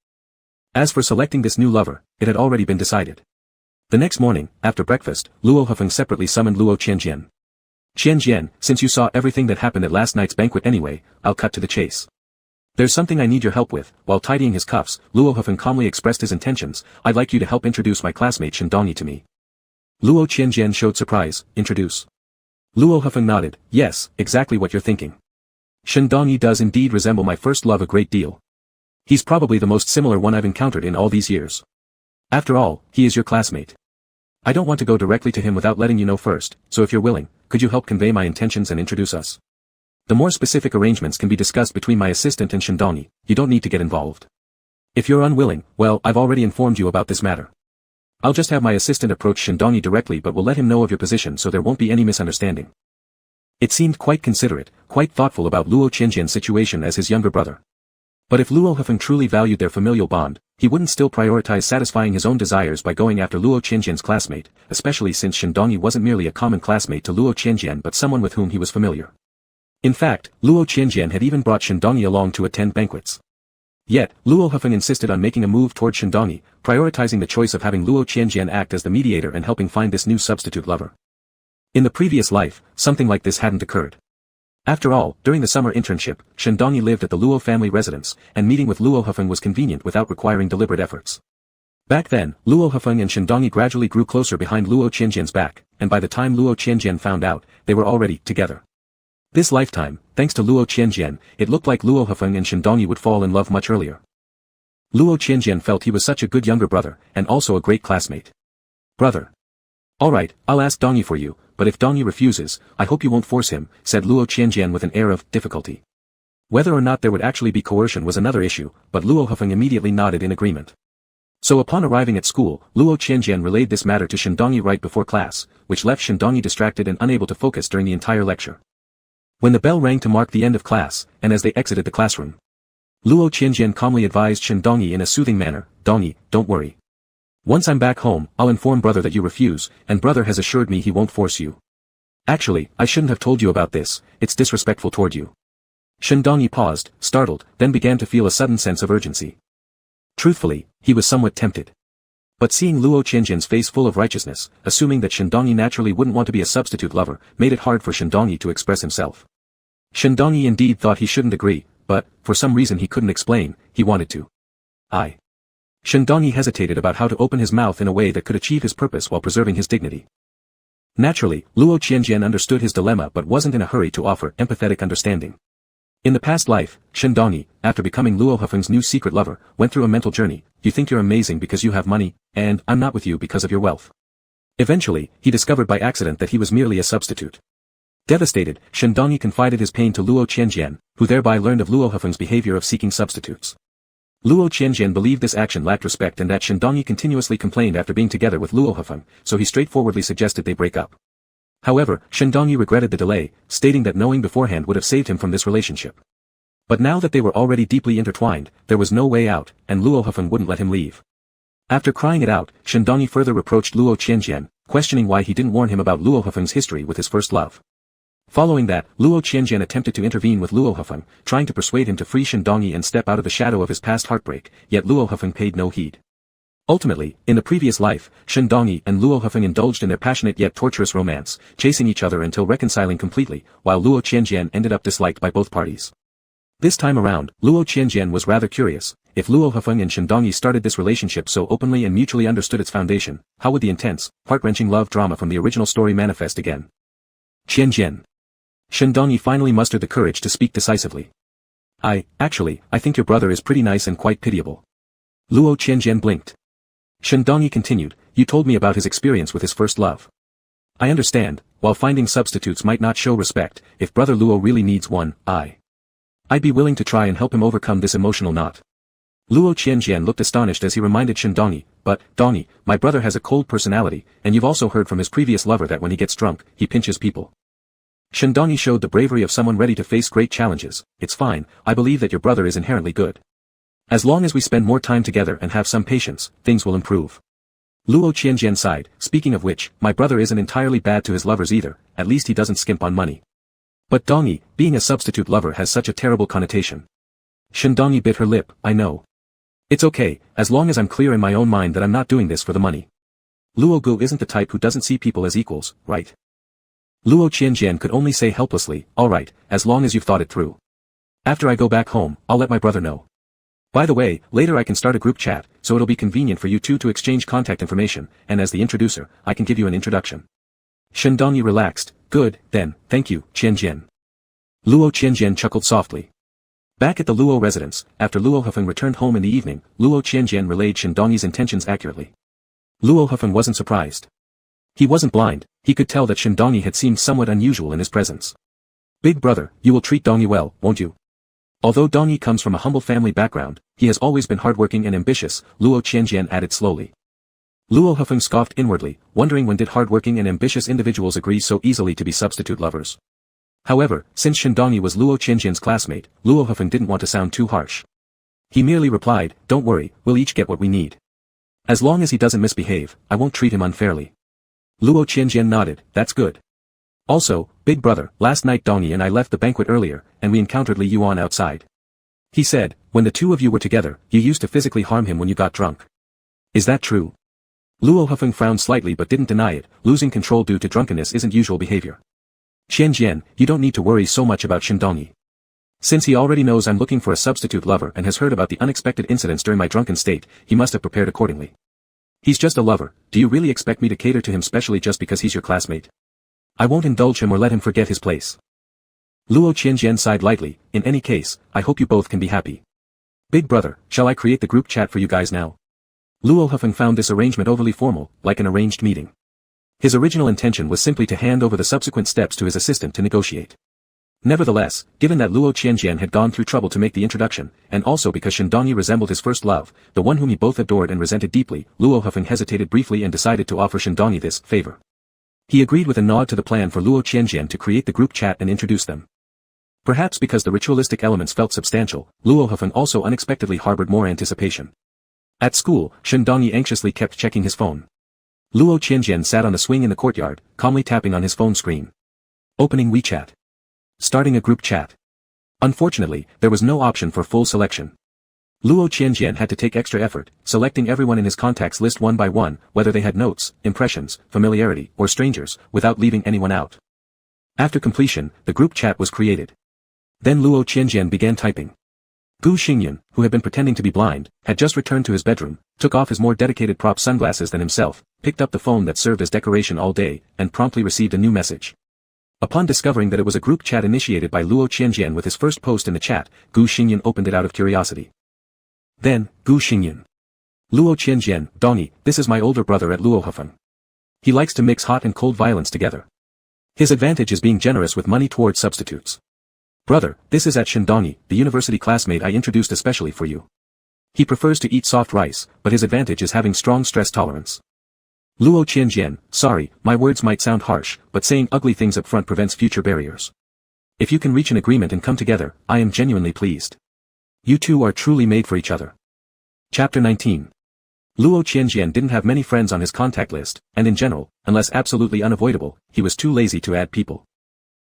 As for selecting this new lover, it had already been decided. The next morning, after breakfast, Luo Hufeng separately summoned Luo Qianjian. Qianjian, since you saw everything that happened at last night's banquet anyway, I'll cut to the chase. There's something I need your help with. While tidying his cuffs, Luo Hufeng calmly expressed his intentions, I'd like you to help introduce my classmate Shindongyi to me. Luo Qianjian showed surprise, introduce. Luo Hufeng nodded, yes, exactly what you're thinking. Shindongyi does indeed resemble my first love a great deal. He's probably the most similar one I've encountered in all these years. After all, he is your classmate. I don't want to go directly to him without letting you know first, so if you're willing, could you help convey my intentions and introduce us? The more specific arrangements can be discussed between my assistant and Shindongyi, you don't need to get involved. If you're unwilling, well, I've already informed you about this matter. I'll just have my assistant approach Shindongyi directly but will let him know of your position so there won't be any misunderstanding. It seemed quite considerate, quite thoughtful about Luo Qianjian's situation as his younger brother. But if Luo Hufeng truly valued their familial bond, he wouldn't still prioritize satisfying his own desires by going after Luo Qianjian's classmate, especially since Shindongyi wasn't merely a common classmate to Luo Qianjian but someone with whom he was familiar. In fact, Luo Qianjian had even brought Shindongyi along to attend banquets. Yet, Luo Hufeng insisted on making a move toward Shindongyi, prioritizing the choice of having Luo Qianjian act as the mediator and helping find this new substitute lover. In the previous life, something like this hadn't occurred. After all, during the summer internship, Shindongyi lived at the Luo family residence, and meeting with Luo Hufeng was convenient without requiring deliberate efforts. Back then, Luo Hufeng and Shindongyi gradually grew closer behind Luo Qianjian's back, and by the time Luo Qianjian found out, they were already together. This lifetime, thanks to Luo Qianjian, it looked like Luo Hufeng and Shindongyi would fall in love much earlier. Luo Qianjian felt he was such a good younger brother, and also a great classmate. Brother. Alright, I'll ask Dongyi for you, but if Dongyi refuses, I hope you won't force him, said Luo Qianjian with an air of difficulty. Whether or not there would actually be coercion was another issue, but Luo Hufeng immediately nodded in agreement. So upon arriving at school, Luo Qianjian relayed this matter to Shindongyi right before class, which left Shindongyi distracted and unable to focus during the entire lecture. When the bell rang to mark the end of class, and as they exited the classroom, Luo Qianjian calmly advised Shindongyi in a soothing manner, Dongyi, don't worry. Once I'm back home, I'll inform brother that you refuse, and brother has assured me he won't force you. Actually, I shouldn't have told you about this, it's disrespectful toward you. Shindong paused, startled, then began to feel a sudden sense of urgency. Truthfully, he was somewhat tempted. But seeing Luo Qianjian's face full of righteousness, assuming that Shindong naturally wouldn't want to be a substitute lover, made it hard for Shindong to express himself. Shindong indeed thought he shouldn't agree, but, for some reason he couldn't explain, he wanted to. Shindong hesitated about how to open his mouth in a way that could achieve his purpose while preserving his dignity. Naturally, Luo Qianjian understood his dilemma but wasn't in a hurry to offer empathetic understanding. In the past life, Shindong, after becoming Luo Hufeng's new secret lover, went through a mental journey. You think you're amazing because you have money, and I'm not with you because of your wealth. Eventually, he discovered by accident that he was merely a substitute. Devastated, Shindong confided his pain to Luo Qianjian, who thereby learned of Luo Hufeng's behavior of seeking substitutes. Luo Qianjian believed this action lacked respect and that Shindong continuously complained after being together with Luo Hufeng, so he straightforwardly suggested they break up. However, Shindong regretted the delay, stating that knowing beforehand would have saved him from this relationship. But now that they were already deeply intertwined, there was no way out, and Luo Hufeng wouldn't let him leave. After crying it out, Shindong further reproached Luo Qianjian, questioning why he didn't warn him about Luo Hufeng's history with his first love. Following that, Luo Qianjian attempted to intervene with Luo Hufeng, trying to persuade him to free Shindong and step out of the shadow of his past heartbreak, yet Luo Hufeng paid no heed. Ultimately, in the previous life, Shindong and Luo Hufeng indulged in their passionate yet torturous romance, chasing each other until reconciling completely, while Luo Qianjian ended up disliked by both parties. This time around, Luo Qianjian was rather curious. If Luo Hufeng and Shindong started this relationship so openly and mutually understood its foundation, how would the intense, heart-wrenching love drama from the original story manifest again? Qianjian. Shindong finally mustered the courage to speak decisively. I think your brother is pretty nice and quite pitiable. Luo Qianjian blinked. Shindong continued, you told me about his experience with his first love. I understand, while finding substitutes might not show respect, if brother Luo really needs one, I'd be willing to try and help him overcome this emotional knot. Luo Qianjian looked astonished as he reminded Shindong, but, Donnie, my brother has a cold personality, and you've also heard from his previous lover that when he gets drunk, he pinches people. Shindong showed the bravery of someone ready to face great challenges. It's fine, I believe that your brother is inherently good. As long as we spend more time together and have some patience, things will improve. Luo Qianjian sighed, speaking of which, my brother isn't entirely bad to his lovers either, at least he doesn't skimp on money. But Donnie, being a substitute lover has such a terrible connotation. Shindong bit her lip, I know. It's okay, as long as I'm clear in my own mind that I'm not doing this for the money. Luo Gu isn't the type who doesn't see people as equals, right? Luo Qianjian could only say helplessly, alright, as long as you've thought it through. After I go back home, I'll let my brother know. By the way, later I can start a group chat, so it'll be convenient for you two to exchange contact information, and as the introducer, I can give you an introduction. Shindong relaxed, good, then, thank you, Qianjian. Luo Qianjian chuckled softly. Back at the Luo residence, after Luo Hufeng returned home in the evening, Luo Qianjian relayed Shindong's intentions accurately. Luo Hufeng wasn't surprised. He wasn't blind, he could tell that Shindong had seemed somewhat unusual in his presence. Big brother, you will treat Donnie well, won't you? Although Donnie comes from a humble family background, he has always been hardworking and ambitious, Luo Qianjian added slowly. Luo Hufeng scoffed inwardly, wondering when did hardworking and ambitious individuals agree so easily to be substitute lovers. However, since Shindong was Luo Qianjian's classmate, Luo Hufeng didn't want to sound too harsh. He merely replied, don't worry, we'll each get what we need. As long as he doesn't misbehave, I won't treat him unfairly. Luo Qianjian nodded, that's good. Also, big brother, last night Donnie and I left the banquet earlier, and we encountered Li Yuan outside. He said, when the two of you were together, you used to physically harm him when you got drunk. Is that true? Luo Hufeng frowned slightly but didn't deny it, losing control due to drunkenness isn't usual behavior. Qianjian, you don't need to worry so much about Shindong. Since he already knows I'm looking for a substitute lover and has heard about the unexpected incidents during my drunken state, he must have prepared accordingly. He's just a lover, do you really expect me to cater to him specially just because he's your classmate? I won't indulge him or let him forget his place. Luo Qianjian sighed lightly, in any case, I hope you both can be happy. Big brother, shall I create the group chat for you guys now? Luo Hufeng found this arrangement overly formal, like an arranged meeting. His original intention was simply to hand over the subsequent steps to his assistant to negotiate. Nevertheless, given that Luo Qianjian had gone through trouble to make the introduction, and also because Shindong resembled his first love, the one whom he both adored and resented deeply, Luo Hufeng hesitated briefly and decided to offer Shindong this favor. He agreed with a nod to the plan for Luo Qianjian to create the group chat and introduce them. Perhaps because the ritualistic elements felt substantial, Luo Hufeng also unexpectedly harbored more anticipation. At school, Shindong anxiously kept checking his phone. Luo Qianjian sat on the swing in the courtyard, calmly tapping on his phone screen. Opening WeChat. Starting a group chat. Unfortunately, there was no option for full selection. Luo Qianjian had to take extra effort, selecting everyone in his contacts list one by one, whether they had notes, impressions, familiarity, or strangers, without leaving anyone out. After completion, the group chat was created. Then Luo Qianjian began typing. Gu Xingyan, who had been pretending to be blind, had just returned to his bedroom, took off his more dedicated prop sunglasses than himself, picked up the phone that served as decoration all day, and promptly received a new message. Upon discovering that it was a group chat initiated by Luo Qianjian with his first post in the chat, Gu Xingyan opened it out of curiosity. Then, Gu Xingyan. Luo Qianjian, Donnie, this is my older brother at Luohefeng. He likes to mix hot and cold violence together. His advantage is being generous with money towards substitutes. Brother, this is at Shindongi, the university classmate I introduced especially for you. He prefers to eat soft rice, but his advantage is having strong stress tolerance. Luo Qianjian, sorry, my words might sound harsh, but saying ugly things up front prevents future barriers. If you can reach an agreement and come together, I am genuinely pleased. You two are truly made for each other. Chapter 19. Luo Qianjian didn't have many friends on his contact list, and in general, unless absolutely unavoidable, he was too lazy to add people.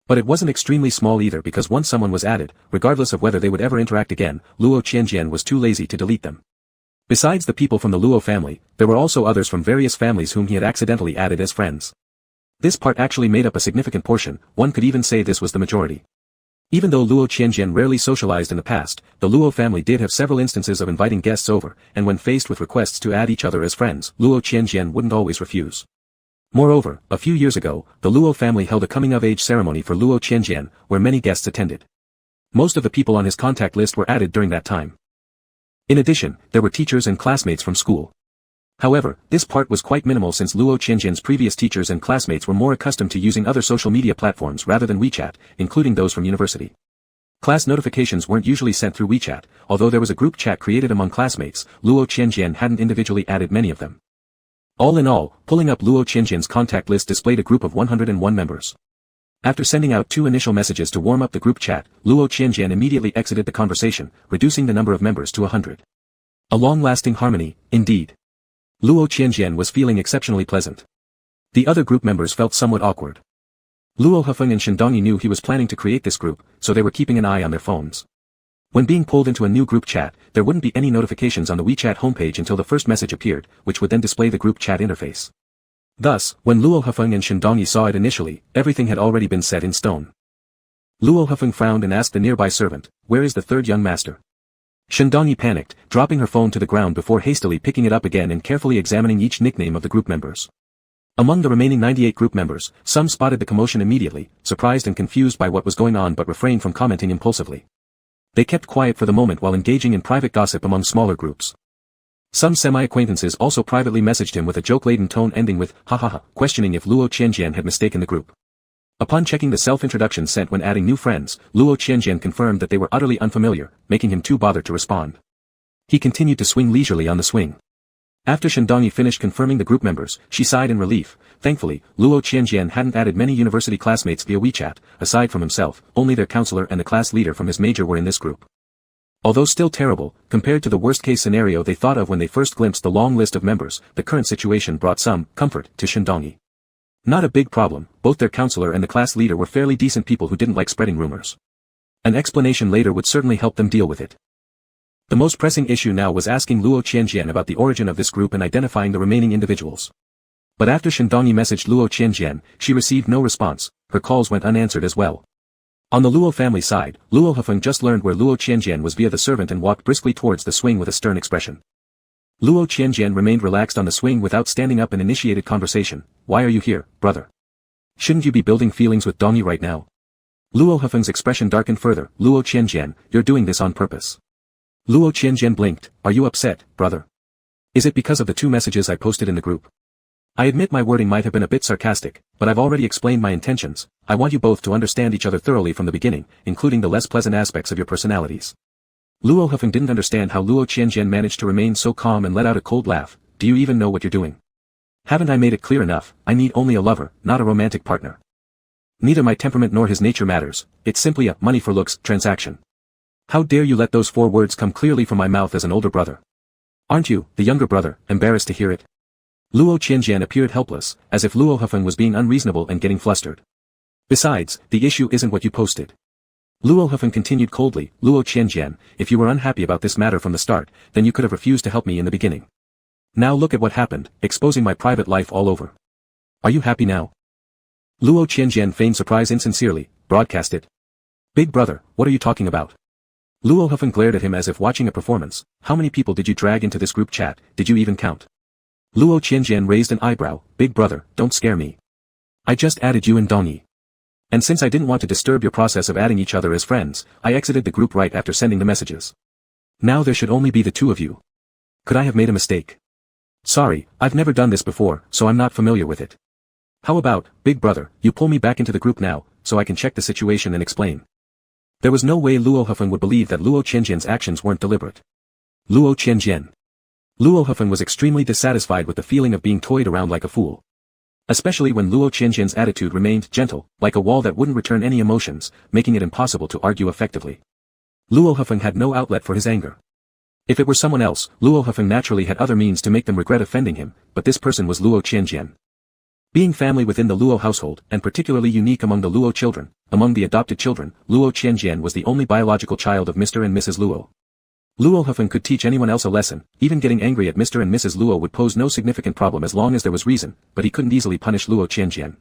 But it wasn't extremely small either because once someone was added, regardless of whether they would ever interact again, Luo Qianjian was too lazy to delete them. Besides the people from the Luo family, there were also others from various families whom he had accidentally added as friends. This part actually made up a significant portion, one could even say this was the majority. Even though Luo Qianjian rarely socialized in the past, the Luo family did have several instances of inviting guests over, and when faced with requests to add each other as friends, Luo Qianjian wouldn't always refuse. Moreover, a few years ago, the Luo family held a coming-of-age ceremony for Luo Qianjian, where many guests attended. Most of the people on his contact list were added during that time. In addition, there were teachers and classmates from school. However, this part was quite minimal since Luo Qianjian's previous teachers and classmates were more accustomed to using other social media platforms rather than WeChat, including those from university. Class notifications weren't usually sent through WeChat, although there was a group chat created among classmates, Luo Qianjian hadn't individually added many of them. All in all, pulling up Luo Qianjian's contact list displayed a group of 101 members. After sending out 2 initial messages to warm up the group chat, Luo Qianjian immediately exited the conversation, reducing the number of members to 100. A long-lasting harmony, indeed. Luo Qianjian was feeling exceptionally pleasant. The other group members felt somewhat awkward. Luo Hefeng and Shindongi knew he was planning to create this group, so they were keeping an eye on their phones. When being pulled into a new group chat, there wouldn't be any notifications on the WeChat homepage until the first message appeared, which would then display the group chat interface. Thus, when Luo Hefeng and Shindongi saw it initially, everything had already been set in stone. Luo Hefeng frowned and asked the nearby servant, "Where is the third young master?" Shindongi panicked, dropping her phone to the ground before hastily picking it up again and carefully examining each nickname of the group members. Among the remaining 98 group members, some spotted the commotion immediately, surprised and confused by what was going on but refrained from commenting impulsively. They kept quiet for the moment while engaging in private gossip among smaller groups. Some semi-acquaintances also privately messaged him with a joke-laden tone ending with "ha ha ha," questioning if Luo Qianjian had mistaken the group. Upon checking the self-introduction sent when adding new friends, Luo Qianjian confirmed that they were utterly unfamiliar, making him too bothered to respond. He continued to swing leisurely on the swing. After Shindongi finished confirming the group members, she sighed in relief. Thankfully, Luo Qianjian hadn't added many university classmates via WeChat. Aside from himself, only their counselor and the class leader from his major were in this group. Although still terrible, compared to the worst-case scenario they thought of when they first glimpsed the long list of members, the current situation brought some comfort to Shindongi. Not a big problem, both their counselor and the class leader were fairly decent people who didn't like spreading rumors. An explanation later would certainly help them deal with it. The most pressing issue now was asking Luo Qianjian about the origin of this group and identifying the remaining individuals. But after Shindongi messaged Luo Qianjian, she received no response, her calls went unanswered as well. On the Luo family side, Luo Hefeng just learned where Luo Qianjian was via the servant and walked briskly towards the swing with a stern expression. Luo Qianjian remained relaxed on the swing without standing up and initiated conversation. "Why are you here, brother? Shouldn't you be building feelings with Donnie right now?" Luo Hefeng's expression darkened further. "Luo Qianjian, you're doing this on purpose." Luo Qianjian blinked. "Are you upset, brother? Is it because of the 2 messages I posted in the group? I admit my wording might have been a bit sarcastic, but I've already explained my intentions. I want you both to understand each other thoroughly from the beginning, including the less pleasant aspects of your personalities." Luo Hefeng didn't understand how Luo Qianjian managed to remain so calm and let out a cold laugh. "Do you even know what you're doing? Haven't I made it clear enough? I need only a lover, not a romantic partner. Neither my temperament nor his nature matters, it's simply a money-for-looks transaction. How dare you let those 4 words come clearly from my mouth as an older brother? Aren't you, the younger brother, embarrassed to hear it?" Luo Qianjian appeared helpless, as if Luo Hefeng was being unreasonable and getting flustered. "Besides, the issue isn't what you posted. Luo Hufeng continued coldly, Luo Qianjian, if you were unhappy about this matter from the start, then you could have refused to help me in the beginning. Now look at what happened, exposing my private life all over. Are you happy now? Luo Qianjian feigned surprise insincerely, broadcasted. Big brother, what are you talking about? Luo Hufeng glared at him as if watching a performance. How many people did you drag into this group chat, did you even count? Luo Qianjian raised an eyebrow, big brother, don't scare me. I just added you and Dongyi. And since I didn't want to disturb your process of adding each other as friends, I exited the group right after sending the messages. Now there should only be the two of you. Could I have made a mistake? Sorry, I've never done this before, so I'm not familiar with it. How about, big brother, you pull me back into the group now, so I can check the situation and explain. There was no way Luo Hufeng would believe that Luo Qianjian's actions weren't deliberate. Luo Qianjian. Luo Hufeng was extremely dissatisfied with the feeling of being toyed around like a fool. Especially when Luo Qianjian's attitude remained gentle, like a wall that wouldn't return any emotions, making it impossible to argue effectively. Luo Hufeng had no outlet for his anger. If it were someone else, Luo Hufeng naturally had other means to make them regret offending him, but this person was Luo Qianjian. Being family within the Luo household, and particularly unique among the Luo children, among the adopted children, Luo Qianjian was the only biological child of Mr. and Mrs. Luo. Luo Hufeng could teach anyone else a lesson, even getting angry at Mr. and Mrs. Luo would pose no significant problem as long as there was reason, but he couldn't easily punish Luo Qianjian.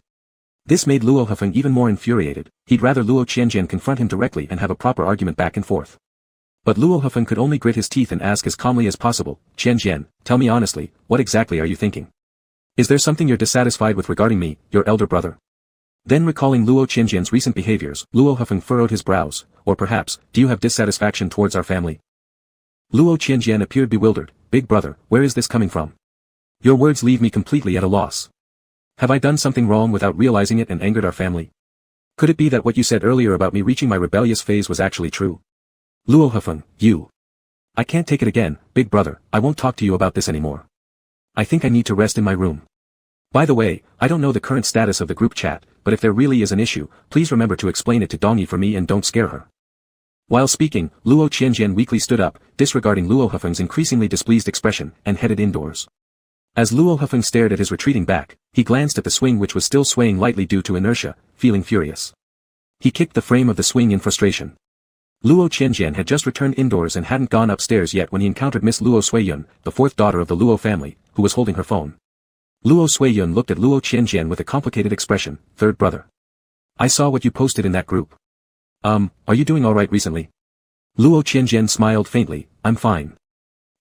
This made Luo Hufeng even more infuriated. He'd rather Luo Qianjian confront him directly and have a proper argument back and forth. But Luo Hufeng could only grit his teeth and ask as calmly as possible, Qianjian, tell me honestly, what exactly are you thinking? Is there something you're dissatisfied with regarding me, your elder brother? Then recalling Luo Qianjian's recent behaviors, Luo Hufeng furrowed his brows, or perhaps, do you have dissatisfaction towards our family? Luo Qianjian appeared bewildered, big brother, where is this coming from? Your words leave me completely at a loss. Have I done something wrong without realizing it and angered our family? Could it be that what you said earlier about me reaching my rebellious phase was actually true? Luo Hufeng, you. I can't take it again, big brother, I won't talk to you about this anymore. I think I need to rest in my room. By the way, I don't know the current status of the group chat, but if there really is an issue, please remember to explain it to Dongyi for me and don't scare her. While speaking, Luo Qianjian weakly stood up, disregarding Luo Hufeng's increasingly displeased expression, and headed indoors. As Luo Hufeng stared at his retreating back, he glanced at the swing which was still swaying lightly due to inertia, feeling furious. He kicked the frame of the swing in frustration. Luo Qianjian had just returned indoors and hadn't gone upstairs yet when he encountered Miss Luo Suiyun, the fourth daughter of the Luo family, who was holding her phone. Luo Suiyun looked at Luo Qianjian with a complicated expression, third brother. I saw what you posted in that group. Are you doing alright recently? Luo Qianjian smiled faintly, I'm fine.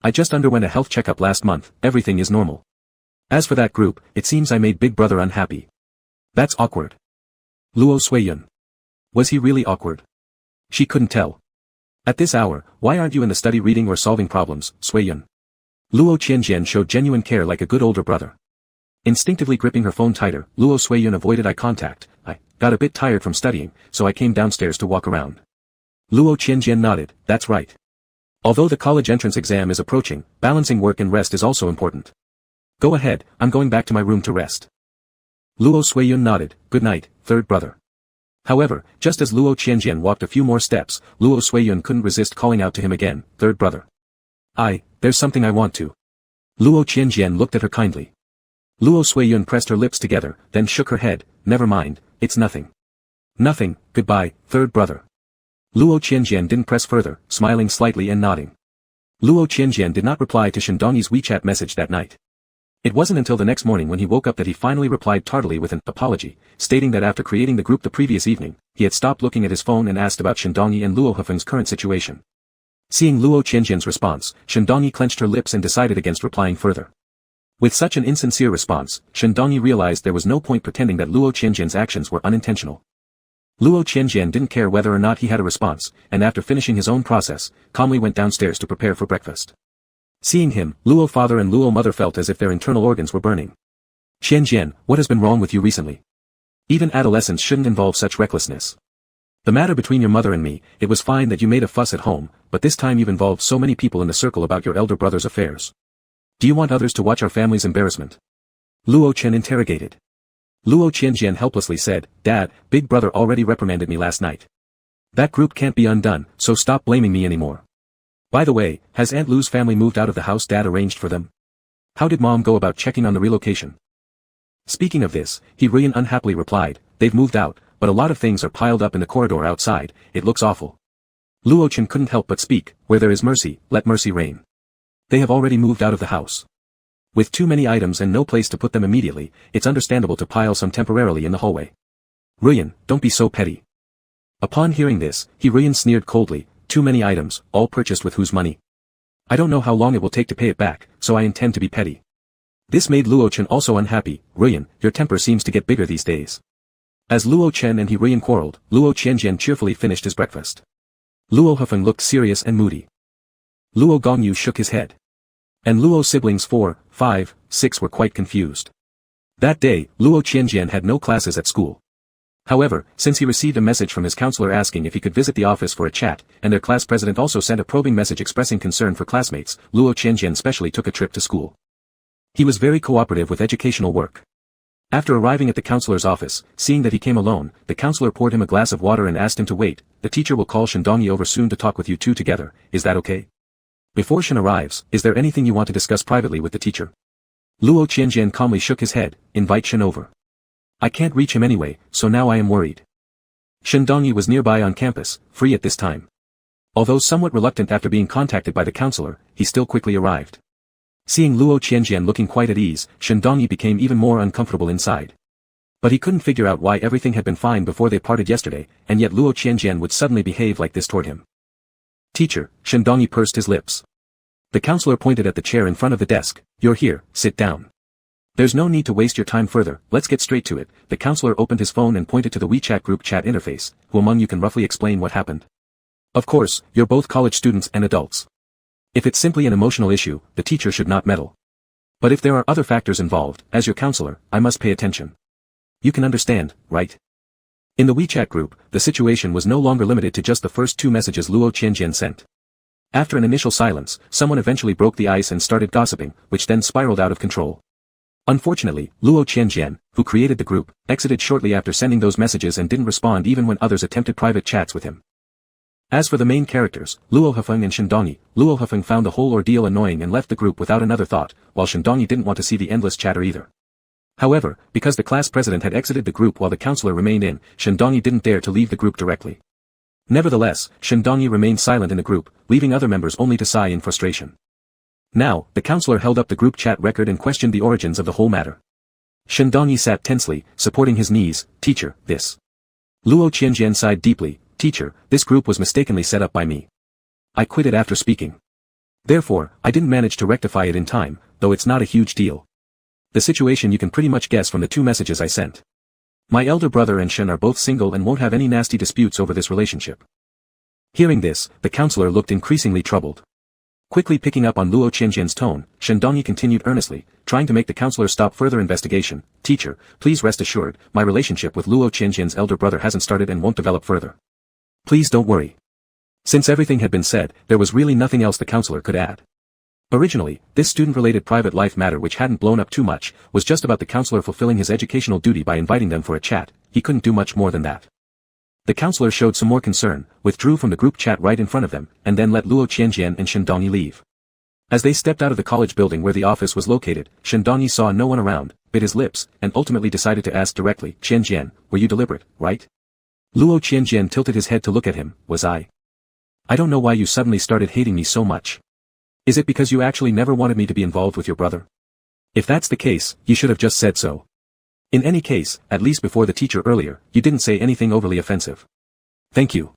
I just underwent a health checkup last month, everything is normal. As for that group, it seems I made big brother unhappy. That's awkward. Luo Suiyun. Was he really awkward? She couldn't tell. At this hour, why aren't you in the study reading or solving problems, Suiyun? Luo Qianjian showed genuine care like a good older brother. Instinctively gripping her phone tighter, Luo Suiyun avoided eye contact. I got a bit tired from studying, so I came downstairs to walk around. Luo Qianjian nodded, that's right. Although the college entrance exam is approaching, balancing work and rest is also important. Go ahead, I'm going back to my room to rest. Luo Suiyun nodded, good night, third brother. However, just as Luo Qianjian walked a few more steps, Luo Suiyun couldn't resist calling out to him again, third brother. There's something I want to. Luo Qianjian looked at her kindly. Luo Suiyun pressed her lips together, then shook her head, never mind, it's nothing. Nothing, goodbye, third brother. Luo Qianjian didn't press further, smiling slightly and nodding. Luo Qianjian did not reply to Shindongyi's WeChat message that night. It wasn't until the next morning when he woke up that he finally replied tardily with an apology, stating that after creating the group the previous evening, he had stopped looking at his phone and asked about Shindongyi and Luo Hufeng's current situation. Seeing Luo Qianjian's response, Shindongyi clenched her lips and decided against replying further. With such an insincere response, Shindongyi realized there was no point pretending that Luo Qianjian's actions were unintentional. Luo Qianjian didn't care whether or not he had a response, and after finishing his own process, calmly went downstairs to prepare for breakfast. Seeing him, Luo father and Luo mother felt as if their internal organs were burning. Qianjian, what has been wrong with you recently? Even adolescents shouldn't involve such recklessness. The matter between your mother and me, it was fine that you made a fuss at home, but this time you've involved so many people in the circle about your elder brother's affairs. Do you want others to watch our family's embarrassment? Luo Chen interrogated. Luo Qianjian helplessly said, Dad, big brother already reprimanded me last night. That group can't be undone, so stop blaming me anymore. By the way, has Aunt Lu's family moved out of the house Dad arranged for them? How did Mom go about checking on the relocation? Speaking of this, He Ruyan unhappily replied, they've moved out, but a lot of things are piled up in the corridor outside, it looks awful. Luo Chen couldn't help but speak, where there is mercy, let mercy reign. They have already moved out of the house. With too many items and no place to put them immediately, it's understandable to pile some temporarily in the hallway. Ruyan, don't be so petty. Upon hearing this, Ruyan sneered coldly, too many items, all purchased with whose money? I don't know how long it will take to pay it back, so I intend to be petty. This made Luo Chen also unhappy. Ruyan, your temper seems to get bigger these days. As Luo Chen and Ruyan quarreled, Luo Qianjian cheerfully finished his breakfast. Luo Hefeng looked serious and moody. Luo Gongyu shook his head. And Luo siblings 4, 5, 6 were quite confused. That day, Luo Qianjian had no classes at school. However, since he received a message from his counselor asking if he could visit the office for a chat, and their class president also sent a probing message expressing concern for classmates, Luo Qianjian specially took a trip to school. He was very cooperative with educational work. After arriving at the counselor's office, seeing that he came alone, the counselor poured him a glass of water and asked him to wait. The teacher will call Shindongyi over soon to talk with you two together, is that okay? Before Shin arrives, is there anything you want to discuss privately with the teacher? Luo Qianjian calmly shook his head, invite Shin over. I can't reach him anyway, so now I am worried. Shindongyi was nearby on campus, free at this time. Although somewhat reluctant after being contacted by the counselor, he still quickly arrived. Seeing Luo Qianjian looking quite at ease, Shindongyi became even more uncomfortable inside. But he couldn't figure out why everything had been fine before they parted yesterday, and yet Luo Qianjian would suddenly behave like this toward him. Teacher, Shindongyi pursed his lips. The counselor pointed at the chair in front of the desk, you're here, sit down. There's no need to waste your time further, let's get straight to it. The counselor opened his phone and pointed to the WeChat group chat interface, who among you can roughly explain what happened? Of course, you're both college students and adults. If it's simply an emotional issue, the teacher should not meddle. But if there are other factors involved, as your counselor, I must pay attention. You can understand, right? In the WeChat group, the situation was no longer limited to just the first 2 messages Luo Qianjian sent. After an initial silence, someone eventually broke the ice and started gossiping, which then spiraled out of control. Unfortunately, Luo Qianjian, who created the group, exited shortly after sending those messages and didn't respond even when others attempted private chats with him. As for the main characters, Luo Hefeng and Shindongyi, Luo Hefeng found the whole ordeal annoying and left the group without another thought, while Shindongyi didn't want to see the endless chatter either. However, because the class president had exited the group while the counselor remained in, Shindongyi didn't dare to leave the group directly. Nevertheless, Shindongyi remained silent in the group, leaving other members only to sigh in frustration. Now, the counselor held up the group chat record and questioned the origins of the whole matter. Shindongyi sat tensely, supporting his knees, teacher, this. Luo Qianjian sighed deeply, teacher, this group was mistakenly set up by me. I quit it after speaking. Therefore, I didn't manage to rectify it in time, though it's not a huge deal. The situation you can pretty much guess from the 2 messages I sent. My elder brother and Shen are both single and won't have any nasty disputes over this relationship. Hearing this, the counselor looked increasingly troubled. Quickly picking up on Luo Qianjian's tone, Shindongyi continued earnestly, trying to make the counselor stop further investigation. Teacher, please rest assured, my relationship with Luo Qianjian's elder brother hasn't started and won't develop further. Please don't worry. Since everything had been said, there was really nothing else the counselor could add. Originally, this student-related private life matter which hadn't blown up too much, was just about the counselor fulfilling his educational duty by inviting them for a chat. He couldn't do much more than that. The counselor showed some more concern, withdrew from the group chat right in front of them, and then let Luo Qianjian and Shindongyi leave. As they stepped out of the college building where the office was located, Shindongyi saw no one around, bit his lips, and ultimately decided to ask directly, Qianjian, were you deliberate, right? Luo Qianjian tilted his head to look at him, was I? I don't know why you suddenly started hating me so much. Is it because you actually never wanted me to be involved with your brother? If that's the case, you should have just said so. In any case, at least before the teacher earlier, you didn't say anything overly offensive. Thank you.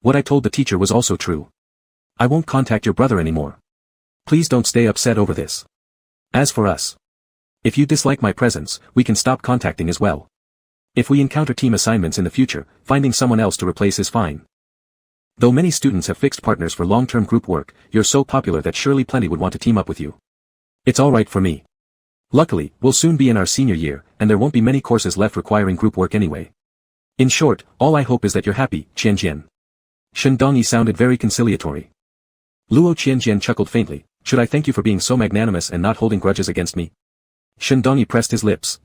What I told the teacher was also true. I won't contact your brother anymore. Please don't stay upset over this. As for us, if you dislike my presence, we can stop contacting as well. If we encounter team assignments in the future, finding someone else to replace is fine. Though many students have fixed partners for long-term group work, you're so popular that surely plenty would want to team up with you. It's alright for me. Luckily, we'll soon be in our senior year, and there won't be many courses left requiring group work anyway. In short, all I hope is that you're happy, Qianjian. Shindongyi sounded very conciliatory. Luo Qianjian chuckled faintly, should I thank you for being so magnanimous and not holding grudges against me? Shindongyi pressed his lips,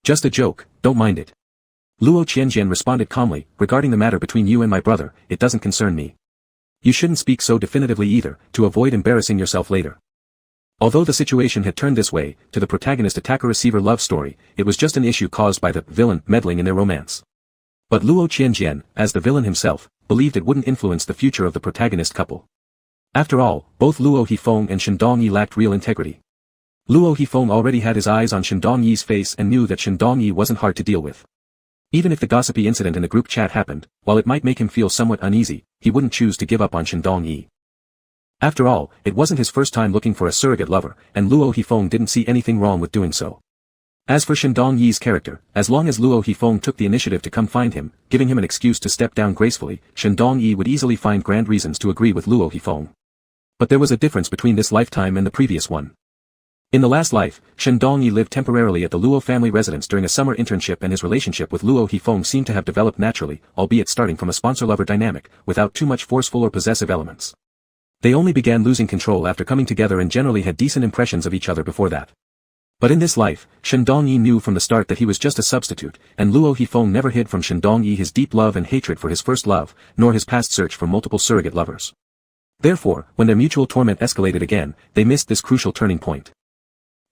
just a joke, don't mind it. Luo Qianjian responded calmly, regarding the matter between you and my brother, it doesn't concern me. You shouldn't speak so definitively either, to avoid embarrassing yourself later. Although the situation had turned this way, to the protagonist attacker-receiver love story, it was just an issue caused by the villain meddling in their romance. But Luo Qianjian, as the villain himself, believed it wouldn't influence the future of the protagonist couple. After all, both Luo Hifeng and Shen Dongyi lacked real integrity. Luo Hifeng already had his eyes on Shen Dongyi's face and knew that Shen Dongyi wasn't hard to deal with. Even if the gossipy incident in the group chat happened, while it might make him feel somewhat uneasy, he wouldn't choose to give up on Shen Dongyi. After all, it wasn't his first time looking for a surrogate lover, and Luo Hifeng didn't see anything wrong with doing so. As for Shen Dongyi's character, as long as Luo Hifeng took the initiative to come find him, giving him an excuse to step down gracefully, Shen Dongyi would easily find grand reasons to agree with Luo Hifeng. But there was a difference between this lifetime and the previous one. In the last life, Shen Dongyi lived temporarily at the Luo family residence during a summer internship, and his relationship with Luo Hifeng seemed to have developed naturally, albeit starting from a sponsor-lover dynamic, without too much forceful or possessive elements. They only began losing control after coming together and generally had decent impressions of each other before that. But in this life, Shen Dongyi knew from the start that he was just a substitute, and Luo Hifeng never hid from Shen Dongyi his deep love and hatred for his first love, nor his past search for multiple surrogate lovers. Therefore, when their mutual torment escalated again, they missed this crucial turning point.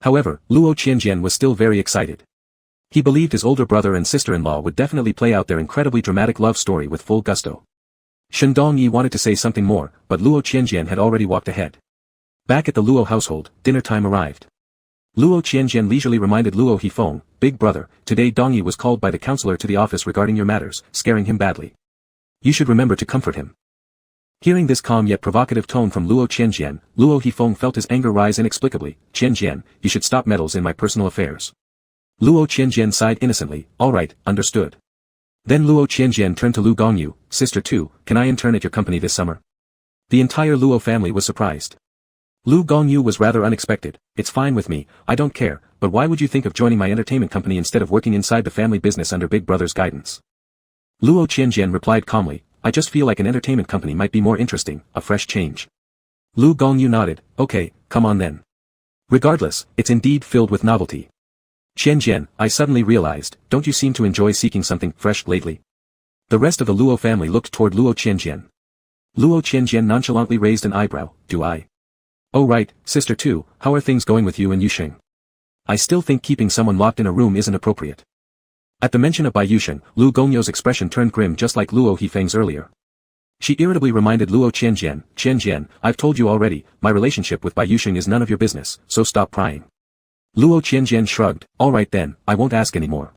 However, Luo Qianjian was still very excited. He believed his older brother and sister-in-law would definitely play out their incredibly dramatic love story with full gusto. Shen Dongyi wanted to say something more, but Luo Qianjian had already walked ahead. Back at the Luo household, dinner time arrived. Luo Qianjian leisurely reminded Luo Hifeng, "Big brother, today Dongyi was called by the counselor to the office regarding your matters, scaring him badly. You should remember to comfort him." Hearing this calm yet provocative tone from Luo Qianjian, Luo Hifeng felt his anger rise inexplicably. "Qianjian, you should stop meddles in my personal affairs." Luo Qianjian sighed innocently. "All right, understood." Then Luo Qianjian turned to Lu Gongyu, "Sister 2, can I intern at your company this summer?" The entire Luo family was surprised. Lu Gongyu was rather unexpected. "It's fine with me, I don't care, but why would you think of joining my entertainment company instead of working inside the family business under Big Brother's guidance?" Luo Qianjian replied calmly, "I just feel like an entertainment company might be more interesting, a fresh change." Lu Gongyu nodded, "Okay, come on then. Regardless, it's indeed filled with novelty." "Qianjian, I suddenly realized, don't you seem to enjoy seeking something fresh lately?" The rest of the Luo family looked toward Luo Qianjian. Luo Qianjian nonchalantly raised an eyebrow. "Do I?" "Oh right, Sister 2, how are things going with you and Yusheng?" "I still think keeping someone locked in a room isn't appropriate." At the mention of Bai Yusheng, Lu Gongyu's expression turned grim just like Luo Hifeng's earlier. She irritably reminded Luo Qianjian, "Qianjian, I've told you already, my relationship with Bai Yusheng is none of your business, so stop prying." Luo Qianjian shrugged, "All right then, I won't ask anymore."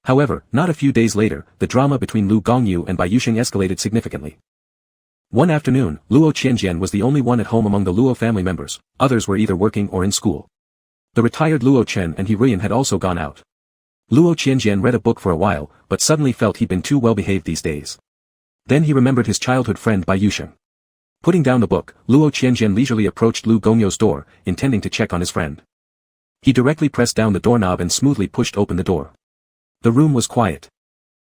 However, not a few days later, the drama between Lu Gongyu and Bai Yusheng escalated significantly. One afternoon, Luo Qianjian was the only one at home among the Luo family members, others were either working or in school. The retired Luo Chen and He Ruyan had also gone out. Luo Qianjian read a book for a while, but suddenly felt he'd been too well behaved these days. Then he remembered his childhood friend Bai Yusheng. Putting down the book, Luo Qianjian leisurely approached Lu Gongyo's door, intending to check on his friend. He directly pressed down the doorknob and smoothly pushed open the door. The room was quiet.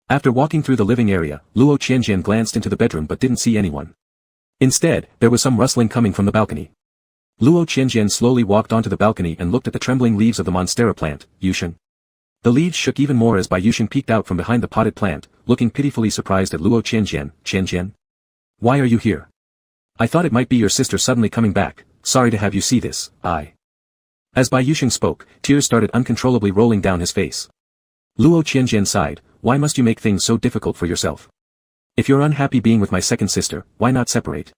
After walking through the living area, Luo Qianjian glanced into the bedroom but didn't see anyone. Instead, there was some rustling coming from the balcony. Luo Qianjian slowly walked onto the balcony and looked at the trembling leaves of the monstera plant. "Yusheng." The leaves shook even more as Bai Yusheng peeked out from behind the potted plant, looking pitifully surprised at Luo Qianjian. "Qianjian? Why are you here? I thought it might be your sister suddenly coming back, sorry to have you see this, I." As Bai Yusheng spoke, tears started uncontrollably rolling down his face. Luo Qianjian sighed, "Why must you make things so difficult for yourself? If you're unhappy being with my second sister, why not separate?"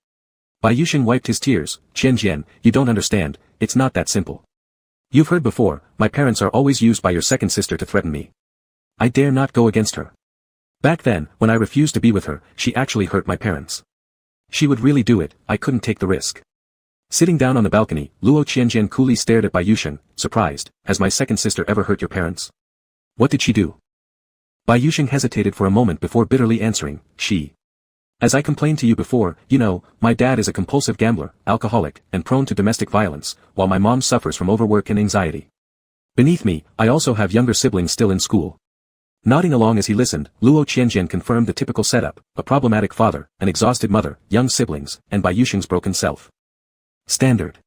Bai Yusheng wiped his tears. "Qianjian, you don't understand, it's not that simple. You've heard before, my parents are always used by your second sister to threaten me. I dare not go against her. Back then, when I refused to be with her, she actually hurt my parents. She would really do it, I couldn't take the risk." Sitting down on the balcony, Luo Qianjian coolly stared at Bai Yusheng, surprised, "Has my second sister ever hurt your parents? What did she do?" Bai Yusheng hesitated for a moment before bitterly answering, "She. As I complained to you before, you know, my dad is a compulsive gambler, alcoholic, and prone to domestic violence, while my mom suffers from overwork and anxiety. Beneath me, I also have younger siblings still in school." Nodding along as he listened, Luo Qianjian confirmed the typical setup: a problematic father, an exhausted mother, young siblings, and Bai Yusheng's broken self. Standard.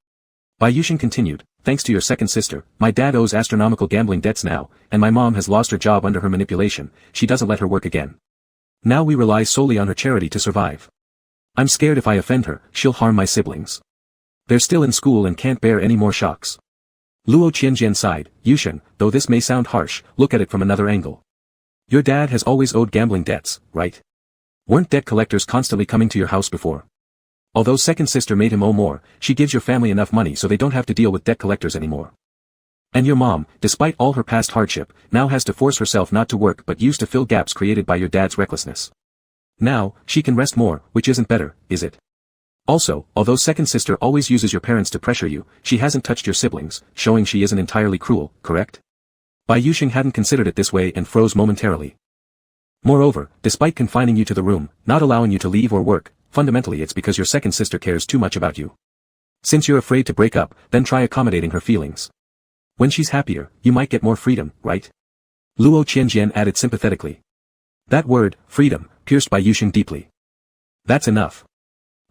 Bai Yusheng continued, "Thanks to your second sister, my dad owes astronomical gambling debts now, and my mom has lost her job under her manipulation, she doesn't let her work again. Now we rely solely on her charity to survive. I'm scared if I offend her, she'll harm my siblings. They're still in school and can't bear any more shocks." Luo Qianjian sighed, "Yusheng, though this may sound harsh, look at it from another angle. Your dad has always owed gambling debts, right? Weren't debt collectors constantly coming to your house before? Although second sister made him owe more, she gives your family enough money so they don't have to deal with debt collectors anymore. And your mom, despite all her past hardship, now has to force herself not to work but used to fill gaps created by your dad's recklessness. Now, she can rest more, which isn't better, is it? Also, although second sister always uses your parents to pressure you, she hasn't touched your siblings, showing she isn't entirely cruel, correct? Bai Yusheng hadn't considered it this way and froze momentarily. Moreover, despite confining you to the room, not allowing you to leave or work, fundamentally it's because your second sister cares too much about you. Since you're afraid to break up, then try accommodating her feelings. When she's happier, you might get more freedom, right? Luo Qianjian added sympathetically. That word, freedom, pierced Bai Yusheng deeply. That's enough.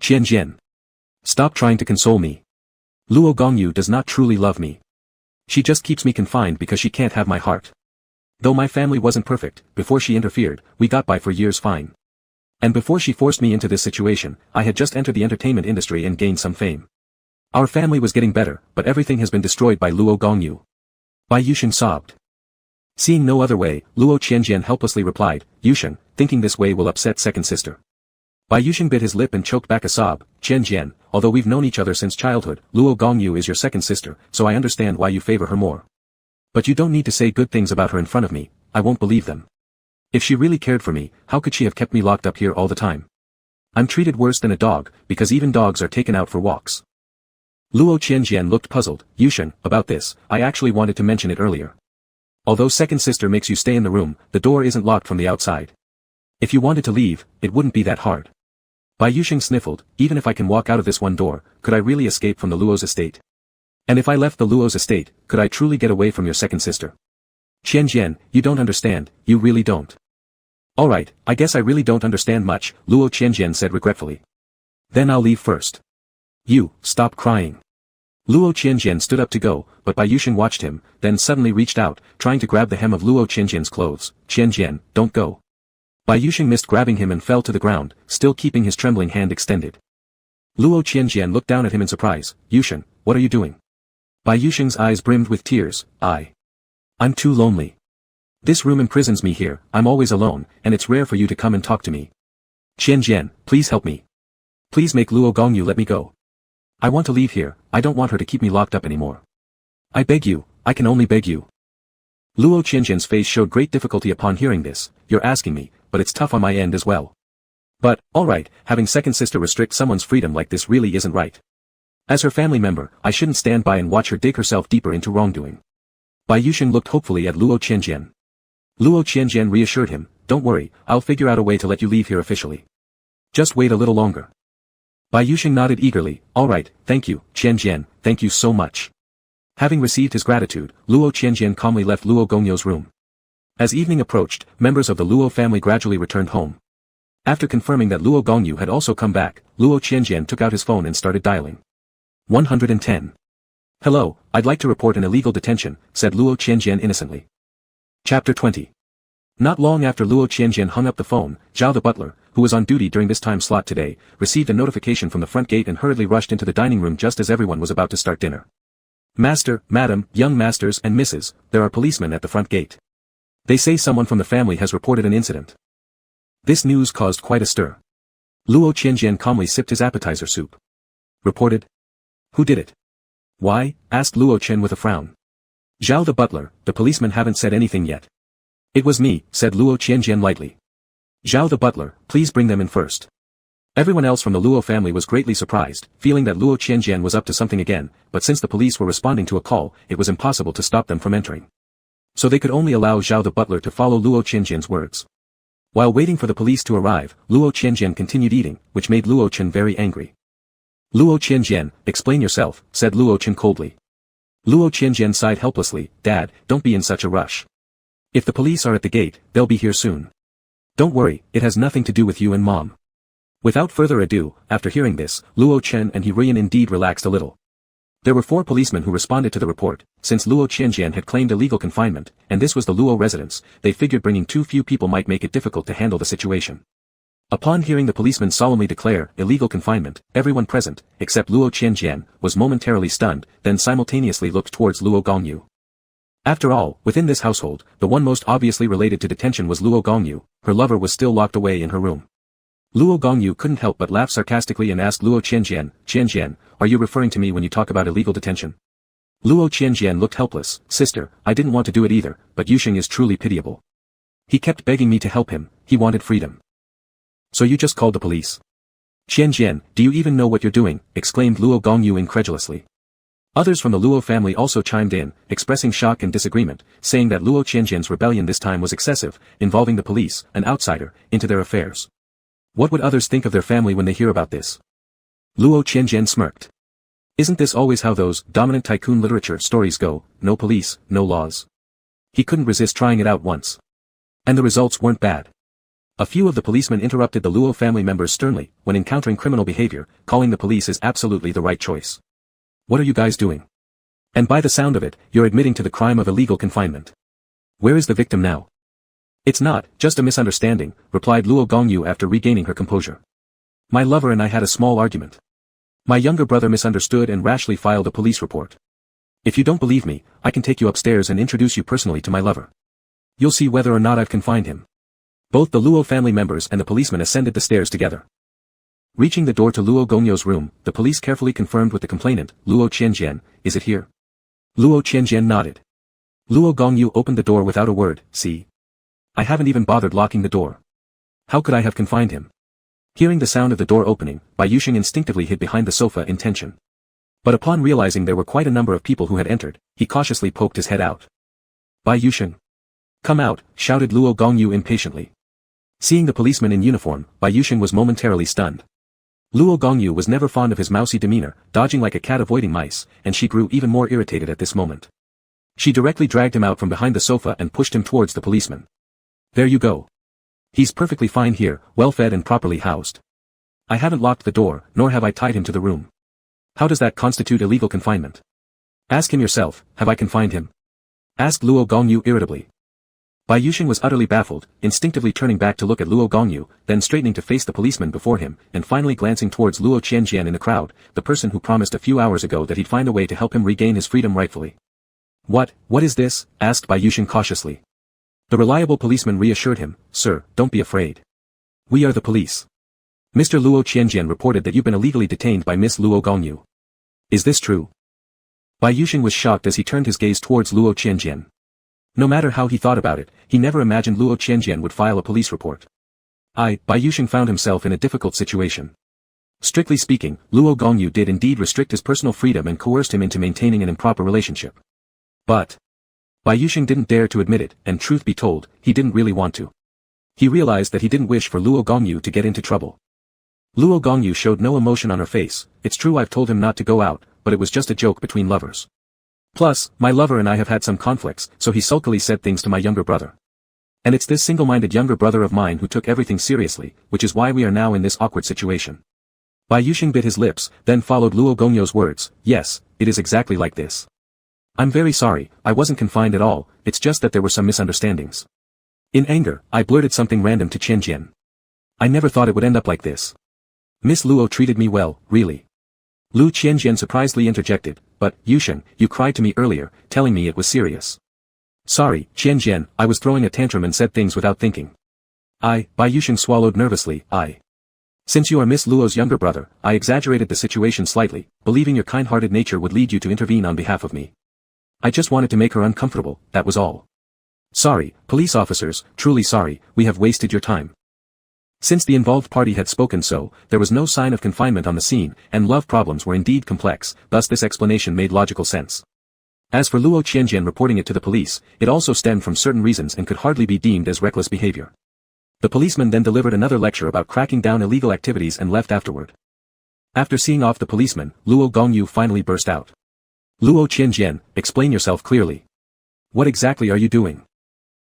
Qianjian. Stop trying to console me. Luo Gongyu does not truly love me. She just keeps me confined because she can't have my heart. Though my family wasn't perfect, before she interfered, we got by for years fine. And before she forced me into this situation, I had just entered the entertainment industry and gained some fame. Our family was getting better, but everything has been destroyed by Luo Gongyu. Bai Yusheng sobbed. Seeing no other way, Luo Qianjian helplessly replied, Yusheng, thinking this way will upset second sister. Bai Yusheng bit his lip and choked back a sob. Qianjian, although we've known each other since childhood, Luo Gongyu is your second sister, so I understand why you favor her more. But you don't need to say good things about her in front of me, I won't believe them. If she really cared for me, how could she have kept me locked up here all the time? I'm treated worse than a dog, because even dogs are taken out for walks. Luo Qianjian looked puzzled. Yusheng, about this, I actually wanted to mention it earlier. Although second sister makes you stay in the room, the door isn't locked from the outside. If you wanted to leave, it wouldn't be that hard. Bai Yusheng sniffled, even if I can walk out of this one door, could I really escape from the Luo's estate? And if I left the Luo's estate, could I truly get away from your second sister? Qianjian, you don't understand, you really don't. Alright, I guess I really don't understand much, Luo Qianjian said regretfully. Then I'll leave first. You, stop crying. Luo Qianjian stood up to go, but Bai Yusheng watched him, then suddenly reached out, trying to grab the hem of Luo Qianjian's clothes. Qianjian, don't go. Bai Yusheng missed grabbing him and fell to the ground, still keeping his trembling hand extended. Luo Qianjian looked down at him in surprise. Yusheng, what are you doing? Bai Yusheng's eyes brimmed with tears. I'm too lonely. This room imprisons me here, I'm always alone, and it's rare for you to come and talk to me. Qianjian, please help me. Please make Luo Gongyu let me go. I want to leave here, I don't want her to keep me locked up anymore. I beg you, I can only beg you. Luo Qianjian's face showed great difficulty upon hearing this. You're asking me, but it's tough on my end as well. But, alright, having second sister restrict someone's freedom like this really isn't right. As her family member, I shouldn't stand by and watch her dig herself deeper into wrongdoing. Bai Yusheng looked hopefully at Luo Qianjian. Luo Qianjian reassured him, don't worry, I'll figure out a way to let you leave here officially. Just wait a little longer. Bai Yusheng nodded eagerly, alright, thank you, Qianjian, thank you so much. Having received his gratitude, Luo Qianjian calmly left Luo Gongyu's room. As evening approached, members of the Luo family gradually returned home. After confirming that Luo Gongyu had also come back, Luo Qianjian took out his phone and started dialing. 110. Hello, I'd like to report an illegal detention, said Luo Qianjian innocently. Chapter 20. Not long after Luo Qianjian hung up the phone, Zhao the butler, who was on duty during this time slot today, received a notification from the front gate and hurriedly rushed into the dining room just as everyone was about to start dinner. Master, madam, young masters and misses, there are policemen at the front gate. They say someone from the family has reported an incident. This news caused quite a stir. Luo Qianjian calmly sipped his appetizer soup. Reported? Who did it? Why? Asked Luo Chen with a frown. Zhao the butler, the policemen haven't said anything yet. It was me, said Luo Qianjian lightly. Zhao the butler, please bring them in first. Everyone else from the Luo family was greatly surprised, feeling that Luo Qianjian was up to something again, but since the police were responding to a call, it was impossible to stop them from entering. So they could only allow Zhao the butler to follow Luo Qianjian's words. While waiting for the police to arrive, Luo Qianjian continued eating, which made Luo Chen very angry. Luo Qianjian, explain yourself, said Luo Chen coldly. Luo Qianjian sighed helplessly, Dad, don't be in such a rush. If the police are at the gate, they'll be here soon. Don't worry, it has nothing to do with you and Mom. Without further ado, after hearing this, Luo Chen and Hirian indeed relaxed a little. There were 4 policemen who responded to the report, since Luo Qianjian had claimed illegal confinement, and this was the Luo residence, they figured bringing too few people might make it difficult to handle the situation. Upon hearing the policemen solemnly declare illegal confinement, everyone present, except Luo Qianjian, was momentarily stunned, then simultaneously looked towards Luo Gongyu. After all, within this household, the one most obviously related to detention was Luo Gongyu. Her lover was still locked away in her room. Luo Gongyu couldn't help but laugh sarcastically and asked Luo Qianjian, are you referring to me when you talk about illegal detention? Luo Qianjian looked helpless. Sister, I didn't want to do it either, but Yusheng is truly pitiable. He kept begging me to help him, he wanted freedom. So you just called the police? Qianjian, do you even know what you're doing? Exclaimed Luo Gongyu incredulously. Others from the Luo family also chimed in, expressing shock and disagreement, saying that Luo Qianjian's rebellion this time was excessive, involving the police, an outsider, into their affairs. What would others think of their family when they hear about this? Luo Qianjian smirked. Isn't this always how those dominant tycoon literature stories go, no police, no laws? He couldn't resist trying it out once. And the results weren't bad. A few of the policemen interrupted the Luo family members sternly, when encountering criminal behavior, calling the police is absolutely the right choice. What are you guys doing? And by the sound of it, you're admitting to the crime of illegal confinement. Where is the victim now? It's not, just a misunderstanding, replied Luo Gongyu after regaining her composure. My lover and I had a small argument. My younger brother misunderstood and rashly filed a police report. If you don't believe me, I can take you upstairs and introduce you personally to my lover. You'll see whether or not I've confined him. Both the Luo family members and the policeman ascended the stairs together. Reaching the door to Luo Gongyu's room, the police carefully confirmed with the complainant, Luo Qianjian, is it here? Luo Qianjian nodded. Luo Gongyu opened the door without a word, see? I haven't even bothered locking the door. How could I have confined him? Hearing the sound of the door opening, Bai Yusheng instinctively hid behind the sofa in tension. But upon realizing there were quite a number of people who had entered, he cautiously poked his head out. Bai Yusheng. Come out, shouted Luo Gongyu impatiently. Seeing the policeman in uniform, Bai Yusheng was momentarily stunned. Luo Gongyu was never fond of his mousy demeanor, dodging like a cat avoiding mice, and she grew even more irritated at this moment. She directly dragged him out from behind the sofa and pushed him towards the policeman. There you go. He's perfectly fine here, well fed and properly housed. I haven't locked the door, nor have I tied him to the room. How does that constitute illegal confinement? Ask him yourself, have I confined him? Asked Luo Gongyu irritably. Bai Yusheng was utterly baffled, instinctively turning back to look at Luo Gongyu, then straightening to face the policeman before him, and finally glancing towards Luo Qianjian in the crowd, the person who promised a few hours ago that he'd find a way to help him regain his freedom rightfully. What is this? Asked Bai Yusheng cautiously. The reliable policeman reassured him, Sir, don't be afraid. We are the police. Mr. Luo Qianjian reported that you've been illegally detained by Miss Luo Gongyu. Is this true? Bai Yusheng was shocked as he turned his gaze towards Luo Qianjian. No matter how he thought about it, he never imagined Luo Qianjian would file a police report. Bai Yusheng found himself in a difficult situation. Strictly speaking, Luo Gongyu did indeed restrict his personal freedom and coerced him into maintaining an improper relationship. But Bai Yusheng didn't dare to admit it, and truth be told, he didn't really want to. He realized that he didn't wish for Luo Gongyu to get into trouble. Luo Gongyu showed no emotion on her face. It's true I've told him not to go out, but it was just a joke between lovers. Plus, my lover and I have had some conflicts, so he sulkily said things to my younger brother. And it's this single-minded younger brother of mine who took everything seriously, which is why we are now in this awkward situation. Bai Yusheng bit his lips, then followed Luo Gongyu's words, yes, it is exactly like this. I'm very sorry, I wasn't confined at all, it's just that there were some misunderstandings. In anger, I blurted something random to Qianjian. I never thought it would end up like this. Miss Luo treated me well, really. Lu Qianjian surprisingly interjected, but, Yusheng, you cried to me earlier, telling me it was serious. Sorry, Qianjian, I was throwing a tantrum and said things without thinking. Bai Yusheng swallowed nervously, Since you are Miss Luo's younger brother, I exaggerated the situation slightly, believing your kind-hearted nature would lead you to intervene on behalf of me. I just wanted to make her uncomfortable, that was all. Sorry, police officers, truly sorry, we have wasted your time. Since the involved party had spoken so, there was no sign of confinement on the scene, and love problems were indeed complex, thus this explanation made logical sense. As for Luo Qianjian reporting it to the police, it also stemmed from certain reasons and could hardly be deemed as reckless behavior. The policeman then delivered another lecture about cracking down illegal activities and left afterward. After seeing off the policeman, Luo Gongyu finally burst out. Luo Qianjian, explain yourself clearly. What exactly are you doing?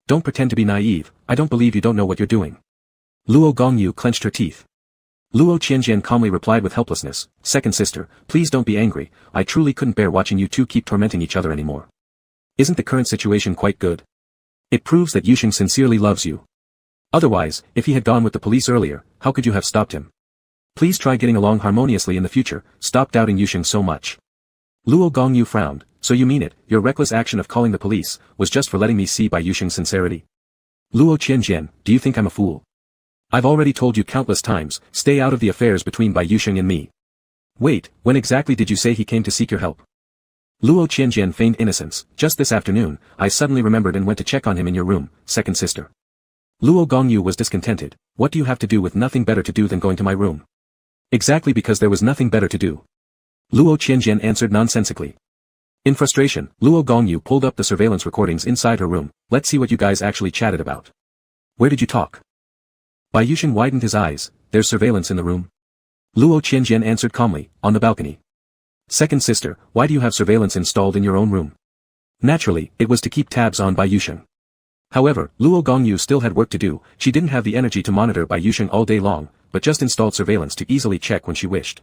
Don't pretend to be naive, I don't believe you don't know what you're doing. Luo Gongyu clenched her teeth. Luo Qianjian calmly replied with helplessness, Second sister, please don't be angry, I truly couldn't bear watching you two keep tormenting each other anymore. Isn't the current situation quite good? It proves that Yusheng sincerely loves you. Otherwise, if he had gone with the police earlier, how could you have stopped him? Please try getting along harmoniously in the future, stop doubting Yusheng so much. Luo Gongyu frowned, So you mean it, your reckless action of calling the police, was just for letting me see Bai Yusheng's sincerity? Luo Qianjian, do you think I'm a fool? I've already told you countless times, stay out of the affairs between Bai Yusheng and me. Wait, when exactly did you say he came to seek your help? Luo Qianjian feigned innocence. Just this afternoon, I suddenly remembered and went to check on him in your room, second sister. Luo Gongyu was discontented. What do you have to do with nothing better to do than going to my room? Exactly because there was nothing better to do. Luo Qianjian answered nonsensically. In frustration, Luo Gongyu pulled up the surveillance recordings inside her room. Let's see what you guys actually chatted about. Where did you talk? Bai Yusheng widened his eyes. There's surveillance in the room. Luo Qianjian answered calmly, on the balcony. Second sister, why do you have surveillance installed in your own room? Naturally, it was to keep tabs on Bai Yusheng. However, Luo Gongyu still had work to do. She didn't have the energy to monitor Bai Yusheng all day long, but just installed surveillance to easily check when she wished.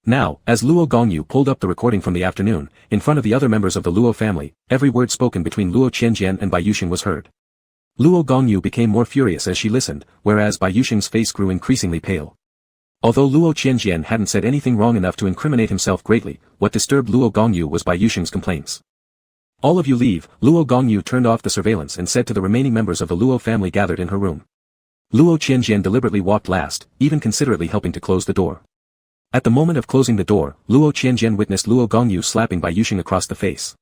Now, as Luo Gongyu pulled up the recording from the afternoon, in front of the other members of the Luo family, every word spoken between Luo Qianjian and Bai Yusheng was heard. Luo Gongyu became more furious as she listened, whereas Bai Yusheng's face grew increasingly pale. Although Luo Qianjian hadn't said anything wrong enough to incriminate himself greatly, what disturbed Luo Gongyu was Bai Yusheng's complaints. All of you leave. Luo Gongyu turned off the surveillance and said to the remaining members of the Luo family gathered in her room. Luo Qianjian deliberately walked last, even considerately helping to close the door. At the moment of closing the door, Luo Qianjian witnessed Luo Gongyu slapping Bai Yusheng across the face.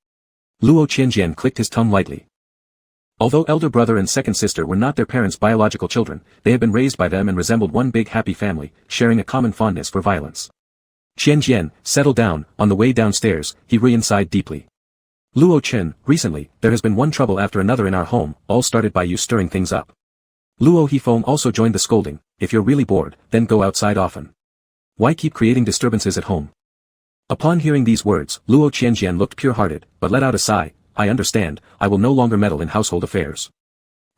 Luo Qianjian clicked his tongue lightly. Although elder brother and second sister were not their parents' biological children, they had been raised by them and resembled one big happy family, sharing a common fondness for violence. Qianjian, settle down. On the way downstairs, he re-sighed deeply. Luo Chen, recently, there has been one trouble after another in our home, all started by you stirring things up. Luo Hifeng also joined the scolding. If you're really bored, then go outside often. Why keep creating disturbances at home? Upon hearing these words, Luo Qianjian looked pure-hearted, but let out a sigh. I understand, I will no longer meddle in household affairs.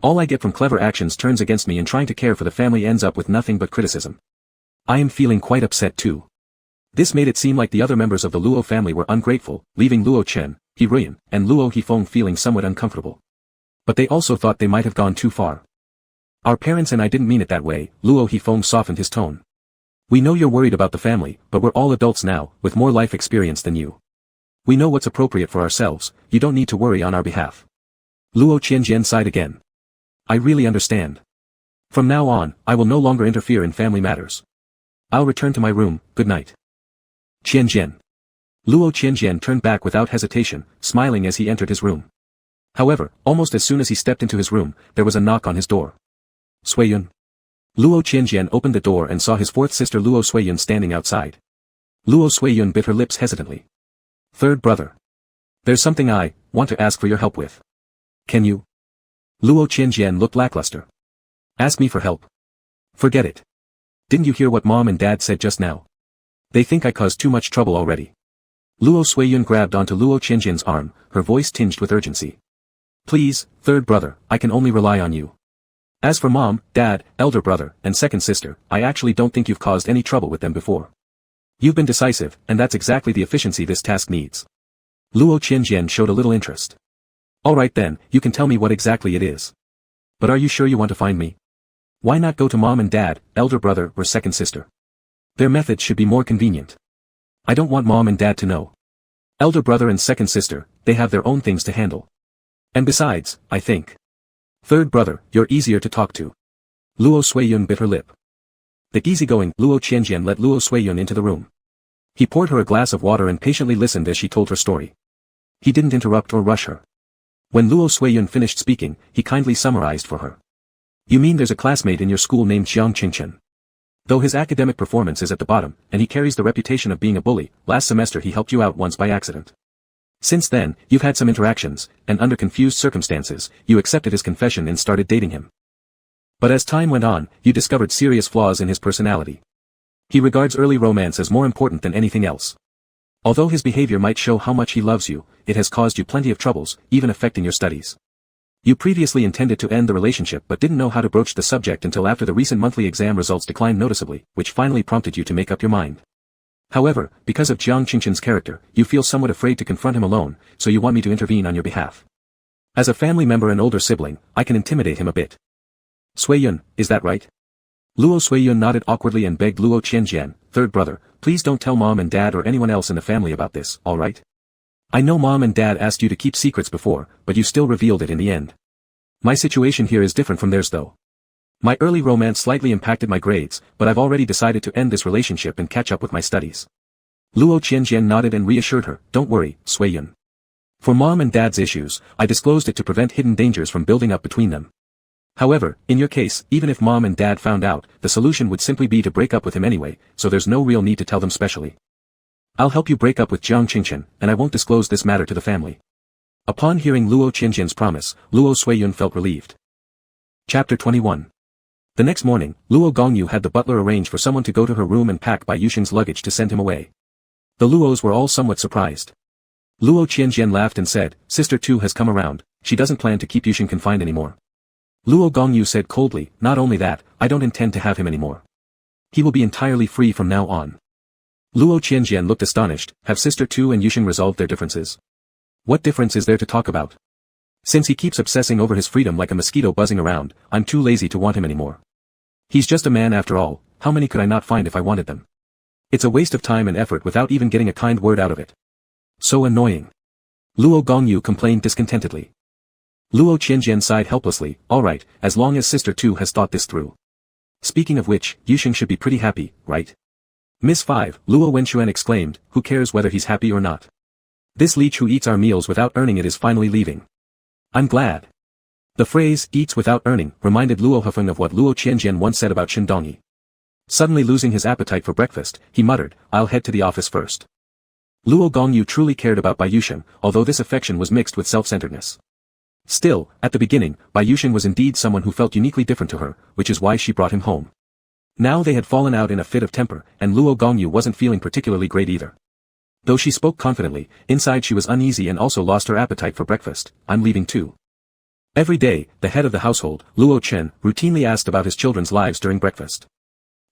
All I get from clever actions turns against me and trying to care for the family ends up with nothing but criticism. I am feeling quite upset too. This made it seem like the other members of the Luo family were ungrateful, leaving Luo Chen, He-Ruyan, and Luo Hifeng feeling somewhat uncomfortable. But they also thought they might have gone too far. Our parents and I didn't mean it that way. Luo Hifeng softened his tone. We know you're worried about the family, but we're all adults now, with more life experience than you. We know what's appropriate for ourselves, you don't need to worry on our behalf. Luo Qianjian sighed again. I really understand. From now on, I will no longer interfere in family matters. I'll return to my room, good night. Qianjian. Luo Qianjian turned back without hesitation, smiling as he entered his room. However, almost as soon as he stepped into his room, there was a knock on his door. Suiyun. Luo Qianjian opened the door and saw his fourth sister Luo Suiyun standing outside. Luo Suiyun bit her lips hesitantly. Third brother. There's something I want to ask for your help with. Can you? Luo Qianjian looked lackluster. Ask me for help. Forget it. Didn't you hear what mom and dad said just now? They think I caused too much trouble already. Luo Suiyun grabbed onto Luo Qianjian's arm, her voice tinged with urgency. Please, third brother, I can only rely on you. As for mom, dad, elder brother, and second sister, I actually don't think you've caused any trouble with them before. You've been decisive, and that's exactly the efficiency this task needs. Luo Qianjian showed a little interest. Alright then, you can tell me what exactly it is. But are you sure you want to find me? Why not go to mom and dad, elder brother or second sister? Their methods should be more convenient. I don't want mom and dad to know. Elder brother and second sister, they have their own things to handle. And besides, I think. Third brother, you're easier to talk to. Luo Suiyun bit her lip. The easygoing Luo Qianjian let Luo Suiyun into the room. He poured her a glass of water and patiently listened as she told her story. He didn't interrupt or rush her. When Luo Suiyun finished speaking, he kindly summarized for her. You mean there's a classmate in your school named Jiang Qingchen? Though his academic performance is at the bottom, and he carries the reputation of being a bully, last semester he helped you out once by accident. Since then, you've had some interactions, and under confused circumstances, you accepted his confession and started dating him. But as time went on, you discovered serious flaws in his personality. He regards early romance as more important than anything else. Although his behavior might show how much he loves you, it has caused you plenty of troubles, even affecting your studies. You previously intended to end the relationship but didn't know how to broach the subject until after the recent monthly exam results declined noticeably, which finally prompted you to make up your mind. However, because of Jiang Qingchen's character, you feel somewhat afraid to confront him alone, so you want me to intervene on your behalf. As a family member and older sibling, I can intimidate him a bit. Suiyun, is that right? Luo Suiyun nodded awkwardly and begged Luo Qianjian, third brother, please don't tell mom and dad or anyone else in the family about this, alright? I know Mom and Dad asked you to keep secrets before, but you still revealed it in the end. My situation here is different from theirs though. My early romance slightly impacted my grades, but I've already decided to end this relationship and catch up with my studies. Luo Qianjian nodded and reassured her, don't worry, Sui-yun. For Mom and Dad's issues, I disclosed it to prevent hidden dangers from building up between them. However, in your case, even if Mom and Dad found out, the solution would simply be to break up with him anyway, so there's no real need to tell them specially. I'll help you break up with Jiang Qingchen, and I won't disclose this matter to the family. Upon hearing Luo Qianjian's promise, Luo Sui-yun felt relieved. Chapter 21. The next morning, Luo Gongyu had the butler arrange for someone to go to her room and pack Bai Yusheng's luggage to send him away. The Luos were all somewhat surprised. Luo Qianjian laughed and said, Sister Tu has come around, she doesn't plan to keep Yusheng confined anymore. Luo Gongyu said coldly, not only that, I don't intend to have him anymore. He will be entirely free from now on. Luo Qianjian looked astonished, have Sister Tu and Yusheng resolved their differences? What difference is there to talk about? Since he keeps obsessing over his freedom like a mosquito buzzing around, I'm too lazy to want him anymore. He's just a man after all, how many could I not find if I wanted them? It's a waste of time and effort without even getting a kind word out of it. So annoying. Luo Gongyu complained discontentedly. Luo Qianjian sighed helplessly, alright, as long as Sister Tu has thought this through. Speaking of which, Yusheng should be pretty happy, right? Miss 5, Luo Wenxuan exclaimed, who cares whether he's happy or not? This leech who eats our meals without earning it is finally leaving. I'm glad. The phrase, eats without earning, reminded Luo Hefeng of what Luo Qianjian once said about Shindongyi. Suddenly losing his appetite for breakfast, he muttered, I'll head to the office first. Luo Gongyu truly cared about Bai Yusheng, although this affection was mixed with self-centeredness. Still, at the beginning, Bai Yusheng was indeed someone who felt uniquely different to her, which is why she brought him home. Now they had fallen out in a fit of temper, and Luo Gongyu wasn't feeling particularly great either. Though she spoke confidently, inside she was uneasy and also lost her appetite for breakfast. I'm leaving too. Every day, the head of the household, Luo Chen, routinely asked about his children's lives during breakfast.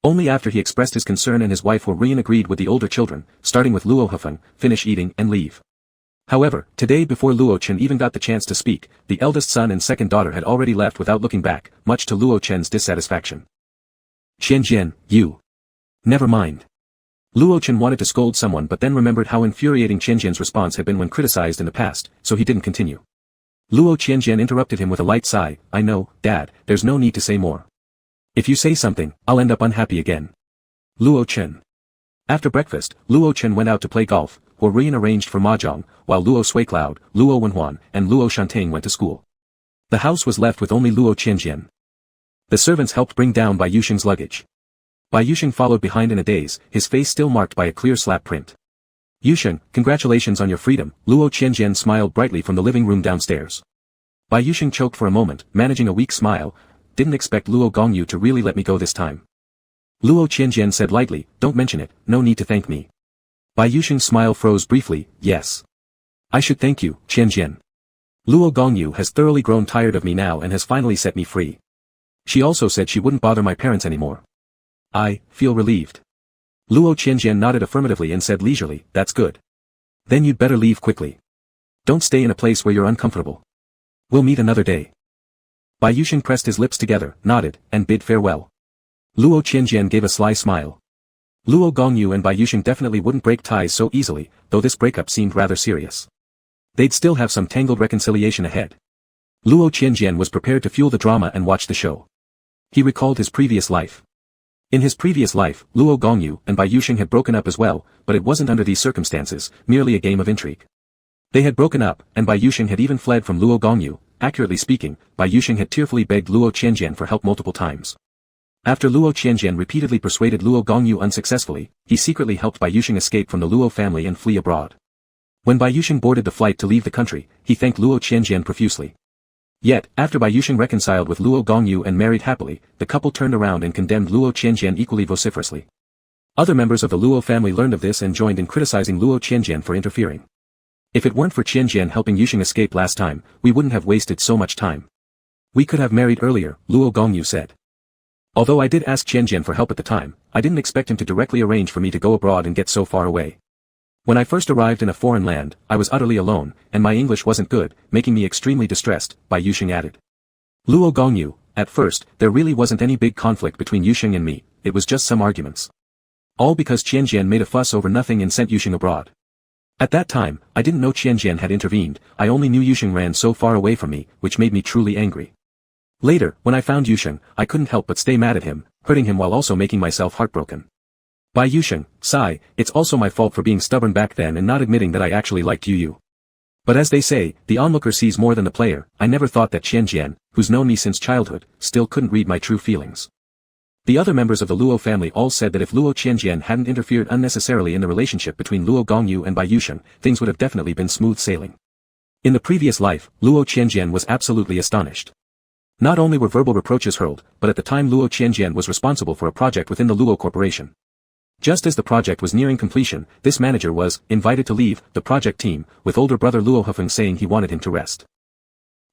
Only after he expressed his concern and his wife Wu Rian agreed with the older children, starting with Luo Hefeng, finish eating and leave. However, today before Luo Chen even got the chance to speak, the eldest son and second daughter had already left without looking back, much to Luo Chen's dissatisfaction. Qianjian, you. Never mind. Luo Chen wanted to scold someone but then remembered how infuriating Qianjian's response had been when criticized in the past, so he didn't continue. Luo Qianjian interrupted him with a light sigh, I know, Dad, there's no need to say more. If you say something, I'll end up unhappy again. Luo Chen. After breakfast, Luo Chen went out to play golf, Wu Rian arranged for mahjong, while Luo Suicloud, Luo Wenhuan, and Luo Shantang went to school. The house was left with only Luo Qianjian. The servants helped bring down Bai Yusheng's luggage. Bai Yusheng followed behind in a daze, his face still marked by a clear slap print. Yusheng, congratulations on your freedom, Luo Qianjian smiled brightly from the living room downstairs. Bai Yusheng choked for a moment, managing a weak smile, didn't expect Luo Gongyu to really let me go this time. Luo Qianjian said lightly, don't mention it, no need to thank me. Bai Yusheng's smile froze briefly, yes. I should thank you, Qianjian. Luo Gongyu has thoroughly grown tired of me now and has finally set me free. She also said she wouldn't bother my parents anymore. I feel relieved. Luo Qianjian nodded affirmatively and said leisurely, that's good. Then you'd better leave quickly. Don't stay in a place where you're uncomfortable. We'll meet another day. Bai Yusheng pressed his lips together, nodded, and bid farewell. Luo Qianjian gave a sly smile. Luo Gongyu and Bai Yusheng definitely wouldn't break ties so easily, though this breakup seemed rather serious. They'd still have some tangled reconciliation ahead. Luo Qianjian was prepared to fuel the drama and watch the show. He recalled his previous life. In his previous life, Luo Gongyu and Bai Yusheng had broken up as well, but it wasn't under these circumstances, merely a game of intrigue. They had broken up, and Bai Yusheng had even fled from Luo Gongyu. Accurately speaking, Bai Yusheng had tearfully begged Luo Qianjian for help multiple times. After Luo Qianjian repeatedly persuaded Luo Gongyu unsuccessfully, he secretly helped Bai Yusheng escape from the Luo family and flee abroad. When Bai Yusheng boarded the flight to leave the country, he thanked Luo Qianjian profusely. Yet, after Bai Yusheng reconciled with Luo Gongyu and married happily, the couple turned around and condemned Luo Qianjian equally vociferously. Other members of the Luo family learned of this and joined in criticizing Luo Qianjian for interfering. If it weren't for Qianjian helping Yusheng escape last time, we wouldn't have wasted so much time. We could have married earlier, Luo Gongyu said. Although I did ask Qianjian for help at the time, I didn't expect him to directly arrange for me to go abroad and get so far away. When I first arrived in a foreign land, I was utterly alone, and my English wasn't good, making me extremely distressed, Bai Yusheng added. Luo Gongyu, at first, there really wasn't any big conflict between Yusheng and me, it was just some arguments. All because Qianjian made a fuss over nothing and sent Yusheng abroad. At that time, I didn't know Qianjian had intervened, I only knew Yusheng ran so far away from me, which made me truly angry. Later, when I found Yusheng, I couldn't help but stay mad at him, hurting him while also making myself heartbroken. By Yusheng, sigh, it's also my fault for being stubborn back then and not admitting that I actually liked Yu. But as they say, the onlooker sees more than the player, I never thought that Qianjian, who's known me since childhood, still couldn't read my true feelings. The other members of the Luo family all said that if Luo Qianjian hadn't interfered unnecessarily in the relationship between Luo Gongyu and Bai Yusheng, things would have definitely been smooth sailing. In the previous life, Luo Qianjian was absolutely astonished. Not only were verbal reproaches hurled, but at the time Luo Qianjian was responsible for a project within the Luo Corporation. Just as the project was nearing completion, this manager was invited to leave the project team, with older brother Luo Hufeng saying he wanted him to rest.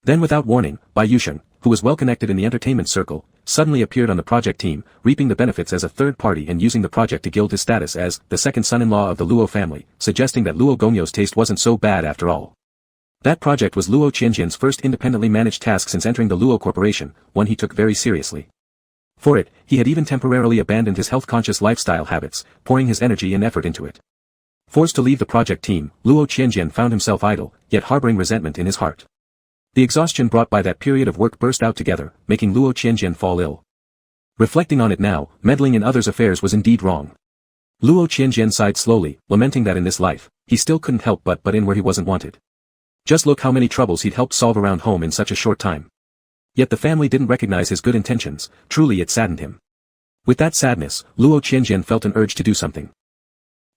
Then without warning, Bai Yusheng, who was well connected in the entertainment circle, suddenly appeared on the project team, reaping the benefits as a third party and using the project to gild his status as the second son-in-law of the Luo family, suggesting that Luo Gongyo's taste wasn't so bad after all. That project was Luo Qianjian's first independently managed task since entering the Luo Corporation, one he took very seriously. For it, he had even temporarily abandoned his health-conscious lifestyle habits, pouring his energy and effort into it. Forced to leave the project team, Luo Qianjian found himself idle, yet harboring resentment in his heart. The exhaustion brought by that period of work burst out together, making Luo Qianjian fall ill. Reflecting on it now, meddling in others' affairs was indeed wrong. Luo Qianjian sighed slowly, lamenting that in this life, he still couldn't help but in where he wasn't wanted. Just look how many troubles he'd helped solve around home in such a short time. Yet the family didn't recognize his good intentions, truly it saddened him. With that sadness, Luo Qianjian felt an urge to do something.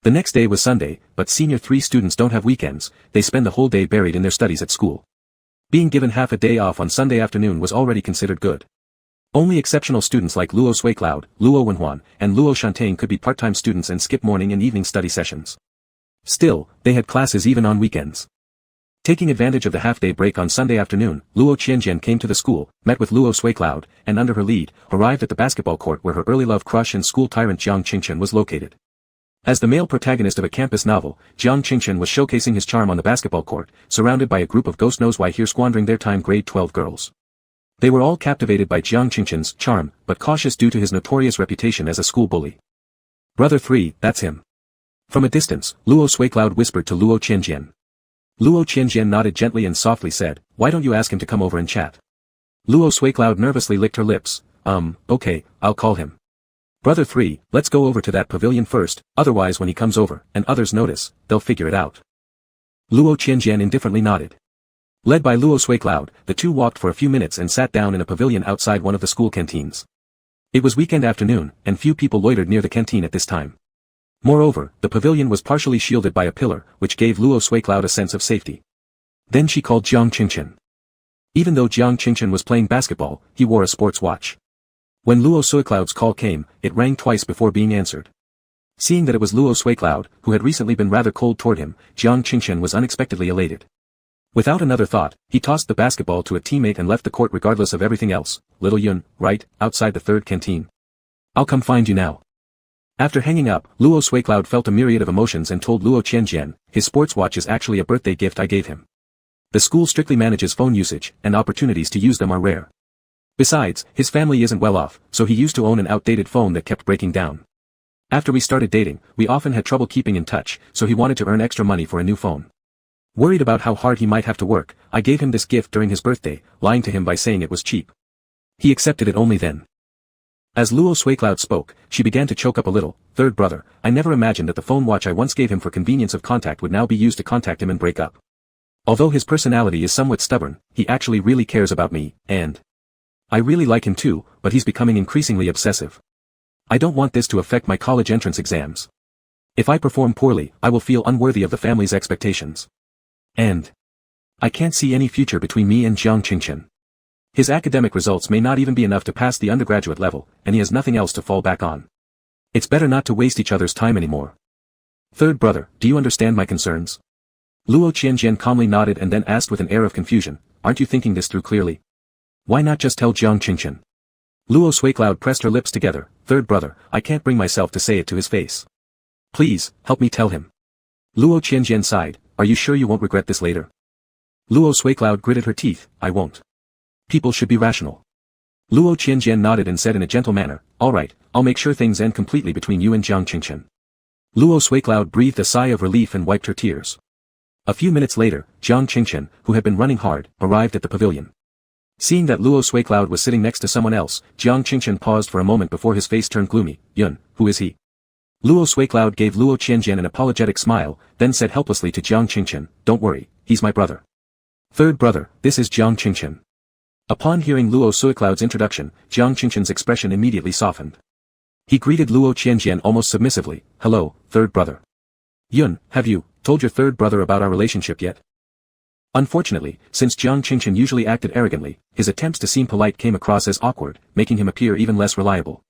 The next day was Sunday, but senior 3 students don't have weekends, they spend the whole day buried in their studies at school. Being given half a day off on Sunday afternoon was already considered good. Only exceptional students like Luo Suicloud, Luo Wenhuan, and Luo Shantang could be part-time students and skip morning and evening study sessions. Still, they had classes even on weekends. Taking advantage of the half-day break on Sunday afternoon, Luo Qianjian came to the school, met with Luo Suicloud, and under her lead, arrived at the basketball court where her early love crush and school tyrant Jiang Qingchen was located. As the male protagonist of a campus novel, Jiang Qingchen was showcasing his charm on the basketball court, surrounded by a group of ghost-knows-why here squandering their time grade 12 girls. They were all captivated by Jiang Qingchen's charm, but cautious due to his notorious reputation as a school bully. Brother 3, that's him. From a distance, Luo Suicloud whispered to Luo Qianjian. Luo Qianjian nodded gently and softly said, why don't you ask him to come over and chat? Luo Suicloud nervously licked her lips, okay, I'll call him. Brother 3, let's go over to that pavilion first, otherwise when he comes over, and others notice, they'll figure it out. Luo Qianjian indifferently nodded. Led by Luo Suicloud, the two walked for a few minutes and sat down in a pavilion outside one of the school canteens. It was weekend afternoon, and few people loitered near the canteen at this time. Moreover, the pavilion was partially shielded by a pillar, which gave Luo Suicloud a sense of safety. Then she called Jiang Qingchen. Even though Jiang Qingchen was playing basketball, he wore a sports watch. When Luo Suicloud's call came, it rang twice before being answered. Seeing that it was Luo Suicloud, who had recently been rather cold toward him, Jiang Qingchen was unexpectedly elated. Without another thought, he tossed the basketball to a teammate and left the court regardless of everything else. Little Yun, right, outside the third canteen. I'll come find you now. After hanging up, Luo Suicloud felt a myriad of emotions and told Luo Qianjian, his sports watch is actually a birthday gift I gave him. The school strictly manages phone usage, and opportunities to use them are rare. Besides, his family isn't well off, so he used to own an outdated phone that kept breaking down. After we started dating, we often had trouble keeping in touch, so he wanted to earn extra money for a new phone. Worried about how hard he might have to work, I gave him this gift during his birthday, lying to him by saying it was cheap. He accepted it only then. As Luo Suicloud spoke, she began to choke up a little. Third brother, I never imagined that the phone watch I once gave him for convenience of contact would now be used to contact him and break up. Although his personality is somewhat stubborn, he actually really cares about me, and I really like him too, but he's becoming increasingly obsessive. I don't want this to affect my college entrance exams. If I perform poorly, I will feel unworthy of the family's expectations. And I can't see any future between me and Jiang Qingchen. His academic results may not even be enough to pass the undergraduate level, and he has nothing else to fall back on. It's better not to waste each other's time anymore. Third brother, do you understand my concerns? Luo Qianjian calmly nodded and then asked with an air of confusion, aren't you thinking this through clearly? Why not just tell Jiang Qingchen? Luo Suicloud pressed her lips together, third brother, I can't bring myself to say it to his face. Please, help me tell him. Luo Qianjian sighed, are you sure you won't regret this later? Luo Suicloud gritted her teeth, I won't. People should be rational. Luo Qianjian nodded and said in a gentle manner, all right, I'll make sure things end completely between you and Jiang Qingchen. Luo Suicloud breathed a sigh of relief and wiped her tears. A few minutes later, Jiang Qingchen, who had been running hard, arrived at the pavilion. Seeing that Luo Suicloud was sitting next to someone else, Jiang Qingchen paused for a moment before his face turned gloomy. Yun, who is he? Luo Suicloud gave Luo Qianjian an apologetic smile, then said helplessly to Jiang Qingchen, don't worry, he's my brother. Third brother, this is Jiang Qingchen. Upon hearing Luo Suicloud's introduction, Jiang Qingchen's expression immediately softened. He greeted Luo Qianjian almost submissively, hello, third brother. Yun, have you told your third brother about our relationship yet? Unfortunately, since Jiang Qingchen usually acted arrogantly, his attempts to seem polite came across as awkward, making him appear even less reliable.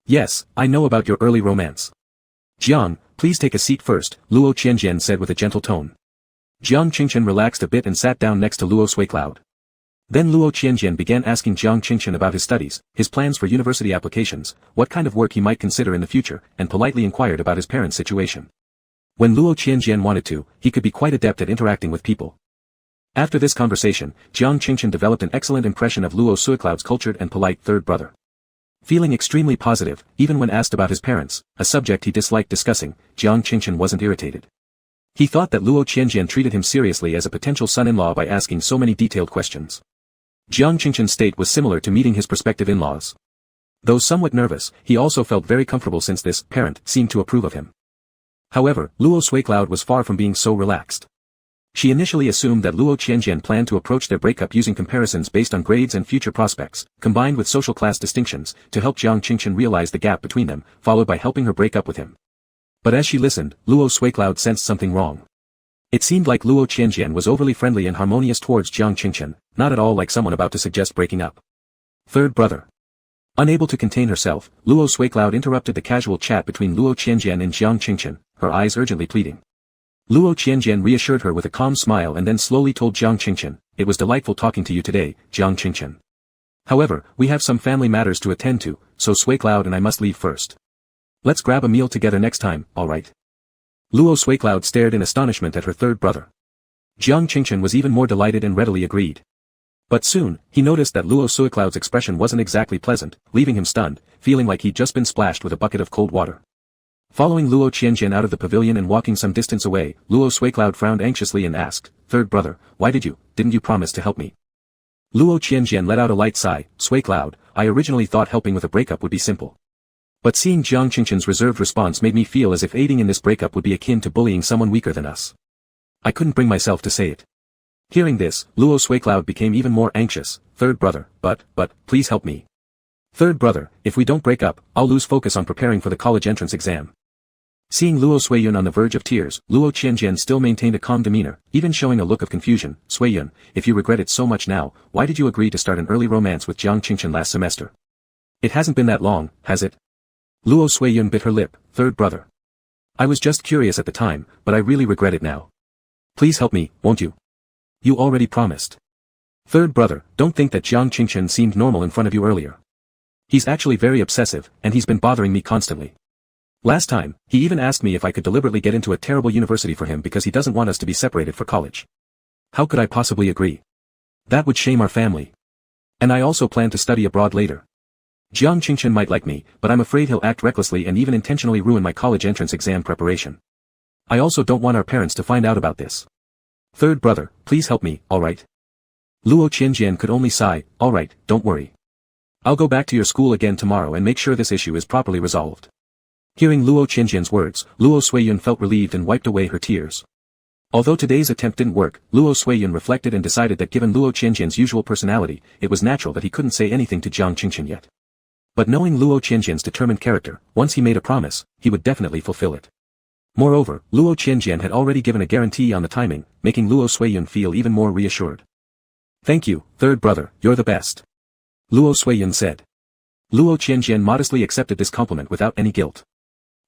Yes, I know about your early romance. Jiang, please take a seat first, Luo Qianjian said with a gentle tone. Jiang Qingchen relaxed a bit and sat down next to Luo Suicloud. Then Luo Qianjian began asking Jiang Qingchen about his studies, his plans for university applications, what kind of work he might consider in the future, and politely inquired about his parents' situation. When Luo Qianjian wanted to, he could be quite adept at interacting with people. After this conversation, Jiang Qingchen developed an excellent impression of Luo Suicloud's cultured and polite third brother. Feeling extremely positive, even when asked about his parents, a subject he disliked discussing, Jiang Qingchen wasn't irritated. He thought that Luo Qianjian treated him seriously as a potential son-in-law by asking so many detailed questions. Jiang Qingchen's state was similar to meeting his prospective in-laws. Though somewhat nervous, he also felt very comfortable since this parent seemed to approve of him. However, Luo Suicloud was far from being so relaxed. She initially assumed that Luo Qianjian planned to approach their breakup using comparisons based on grades and future prospects, combined with social class distinctions, to help Jiang Qingchen realize the gap between them, followed by helping her break up with him. But as she listened, Luo Suicloud sensed something wrong. It seemed like Luo Qianjian was overly friendly and harmonious towards Jiang Qingchen, not at all like someone about to suggest breaking up. Third brother. Unable to contain herself, Luo Suicloud interrupted the casual chat between Luo Qianjian and Jiang Qingchen, her eyes urgently pleading. Luo Qianjian reassured her with a calm smile and then slowly told Jiang Qingchen, it was delightful talking to you today, Jiang Qingchen. However, we have some family matters to attend to, so Suicloud and I must leave first. Let's grab a meal together next time, alright? Luo Suicloud stared in astonishment at her third brother. Jiang Qingchen was even more delighted and readily agreed. But soon, he noticed that Luo Suicloud's expression wasn't exactly pleasant, leaving him stunned, feeling like he'd just been splashed with a bucket of cold water. Following Luo Qianjian out of the pavilion and walking some distance away, Luo Suicloud frowned anxiously and asked, third brother, why didn't you promise to help me? Luo Qianjian let out a light sigh, Suicloud, I originally thought helping with a breakup would be simple. But seeing Jiang Qingchen's reserved response made me feel as if aiding in this breakup would be akin to bullying someone weaker than us. I couldn't bring myself to say it. Hearing this, Luo Suicloud became even more anxious, third brother, but, please help me. Third brother, if we don't break up, I'll lose focus on preparing for the college entrance exam. Seeing Luo Suiyun on the verge of tears, Luo Qianjian still maintained a calm demeanor, even showing a look of confusion. Suiyun, if you regret it so much now, why did you agree to start an early romance with Jiang Qingchen last semester? It hasn't been that long, has it? Luo Suiyun bit her lip, third brother. I was just curious at the time, but I really regret it now. Please help me, won't you? You already promised. Third brother, don't think that Jiang Qingchen seemed normal in front of you earlier. He's actually very obsessive, and he's been bothering me constantly. Last time, he even asked me if I could deliberately get into a terrible university for him because he doesn't want us to be separated for college. How could I possibly agree? That would shame our family. And I also plan to study abroad later. Jiang Qingchen might like me, but I'm afraid he'll act recklessly and even intentionally ruin my college entrance exam preparation. I also don't want our parents to find out about this. Third brother, please help me, alright? Luo Qianjian could only sigh, alright, don't worry. I'll go back to your school again tomorrow and make sure this issue is properly resolved. Hearing Luo Qianjian's words, Luo Suiyun felt relieved and wiped away her tears. Although today's attempt didn't work, Luo Suiyun reflected and decided that given Luo Qianjian's usual personality, it was natural that he couldn't say anything to Jiang Qingchen yet. But knowing Luo Qianjian's determined character, once he made a promise, he would definitely fulfill it. Moreover, Luo Qianjian had already given a guarantee on the timing, making Luo Suiyun feel even more reassured. Thank you, third brother, you're the best. Luo Suiyun said. Luo Qianjian modestly accepted this compliment without any guilt.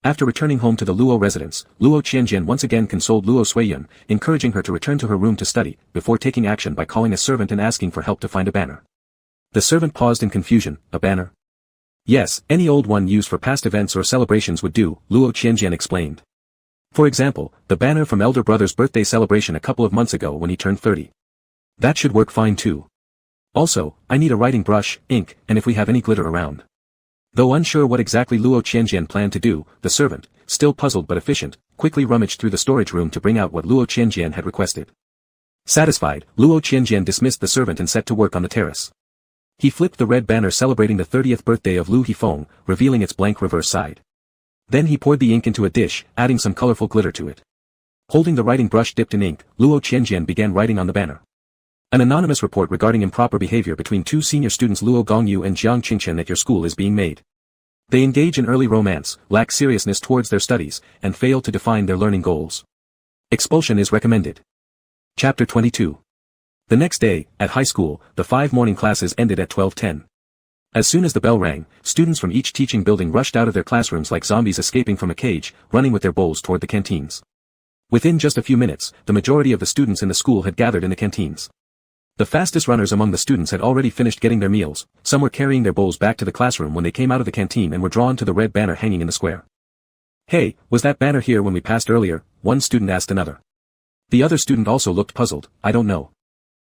After returning home to the Luo residence, Luo Qianjian once again consoled Luo Suiyun, encouraging her to return to her room to study, before taking action by calling a servant and asking for help to find a banner. The servant paused in confusion, a banner? Yes, any old one used for past events or celebrations would do, Luo Qianjian explained. For example, the banner from elder brother's birthday celebration a couple of months ago when he turned 30. That should work fine too. Also, I need a writing brush, ink, and if we have any glitter around. Though unsure what exactly Luo Qianjian planned to do, the servant, still puzzled but efficient, quickly rummaged through the storage room to bring out what Luo Qianjian had requested. Satisfied, Luo Qianjian dismissed the servant and set to work on the terrace. He flipped the red banner celebrating the 30th birthday of Lu Hifeng, revealing its blank reverse side. Then he poured the ink into a dish, adding some colorful glitter to it. Holding the writing brush dipped in ink, Luo Qianjian began writing on the banner. An anonymous report regarding improper behavior between two senior students Luo Gongyu and Jiang Qingchen at your school is being made. They engage in early romance, lack seriousness towards their studies, and fail to define their learning goals. Expulsion is recommended. Chapter 22. The next day, at high school, the 5 morning classes ended at 12:10. As soon as the bell rang, students from each teaching building rushed out of their classrooms like zombies escaping from a cage, running with their bowls toward the canteens. Within just a few minutes, the majority of the students in the school had gathered in the canteens. The fastest runners among the students had already finished getting their meals, some were carrying their bowls back to the classroom when they came out of the canteen and were drawn to the red banner hanging in the square. "Hey, was that banner here when we passed earlier?" one student asked another. The other student also looked puzzled. "I don't know.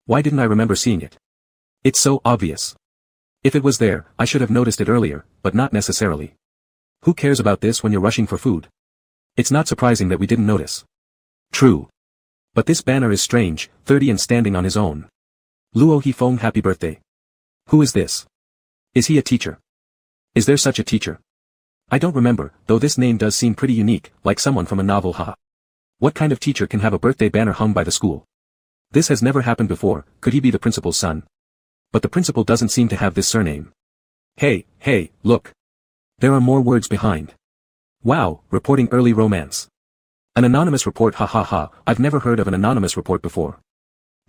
Why didn't I remember seeing it? It's so obvious. If it was there, I should have noticed it earlier, but not necessarily. Who cares about this when you're rushing for food? It's not surprising that we didn't notice." "True. But this banner is strange, 30 and standing on his own. Luo Hifeng happy birthday. Who is this? Is he a teacher? Is there such a teacher? I don't remember, though this name does seem pretty unique, like someone from a novel, haha. What kind of teacher can have a birthday banner hung by the school? This has never happened before. Could he be the principal's son? But the principal doesn't seem to have this surname. Hey, look. There are more words behind. Wow, reporting early romance. An anonymous report, ha ha ha, I've never heard of an anonymous report before.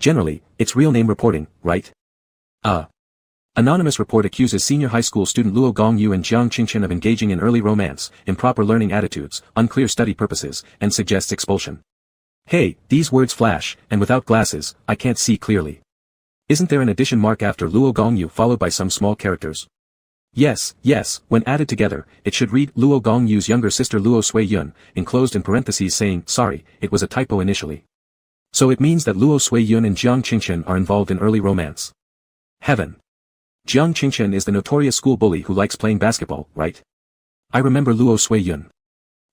Generally, it's real name reporting, right? Anonymous report accuses senior high school student Luo Gongyu and Jiang Qingchen of engaging in early romance, improper learning attitudes, unclear study purposes, and suggests expulsion. Hey, these words flash, and without glasses, I can't see clearly. Isn't there an addition mark after Luo Gongyu followed by some small characters? Yes, when added together, it should read Luo Gongyu's younger sister Luo Sui Yun, enclosed in parentheses saying, sorry, it was a typo initially. So it means that Luo Sui Yun and Jiang Qingchen are involved in early romance. Heaven. Jiang Qingchen is the notorious school bully who likes playing basketball, right? I remember Luo Sui Yun.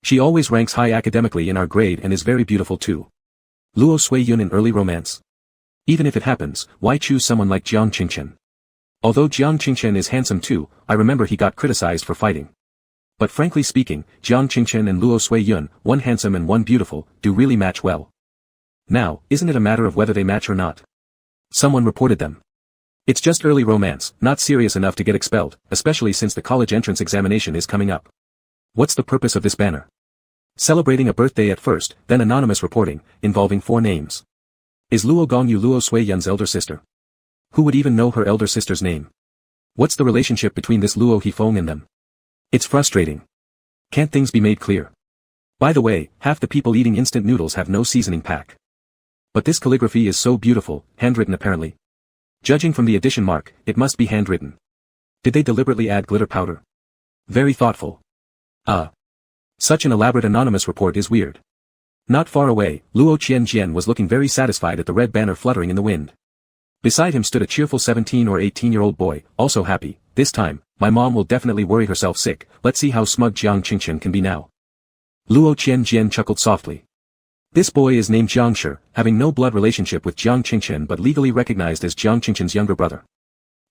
She always ranks high academically in our grade and is very beautiful too. Luo Sui Yun in early romance? Even if it happens, why choose someone like Jiang Qingchen? Although Jiang Qingchen is handsome too, I remember he got criticized for fighting. But frankly speaking, Jiang Qingchen and Luo Sui Yun, one handsome and one beautiful, do really match well. Now, isn't it a matter of whether they match or not? Someone reported them. It's just early romance, not serious enough to get expelled, especially since the college entrance examination is coming up. What's the purpose of this banner? Celebrating a birthday at first, then anonymous reporting, involving 4 names. Is Luo Gongyu Luo Sui Yun's elder sister? Who would even know her elder sister's name? What's the relationship between this Luo Hifeng and them? It's frustrating. Can't things be made clear? By the way, half the people eating instant noodles have no seasoning pack. But this calligraphy is so beautiful, handwritten apparently. Judging from the addition mark, it must be handwritten. Did they deliberately add glitter powder? Very thoughtful. Such an elaborate anonymous report is weird. Not far away, Luo Qianjian was looking very satisfied at the red banner fluttering in the wind. Beside him stood a cheerful 17 or 18-year-old boy, also happy. This time, my mom will definitely worry herself sick. Let's see how smug Jiang Qingchen can be now. Luo Qianjian chuckled softly. This boy is named Jiang Shi, having no blood relationship with Jiang Qingchen but legally recognized as Jiang Qingchen's younger brother.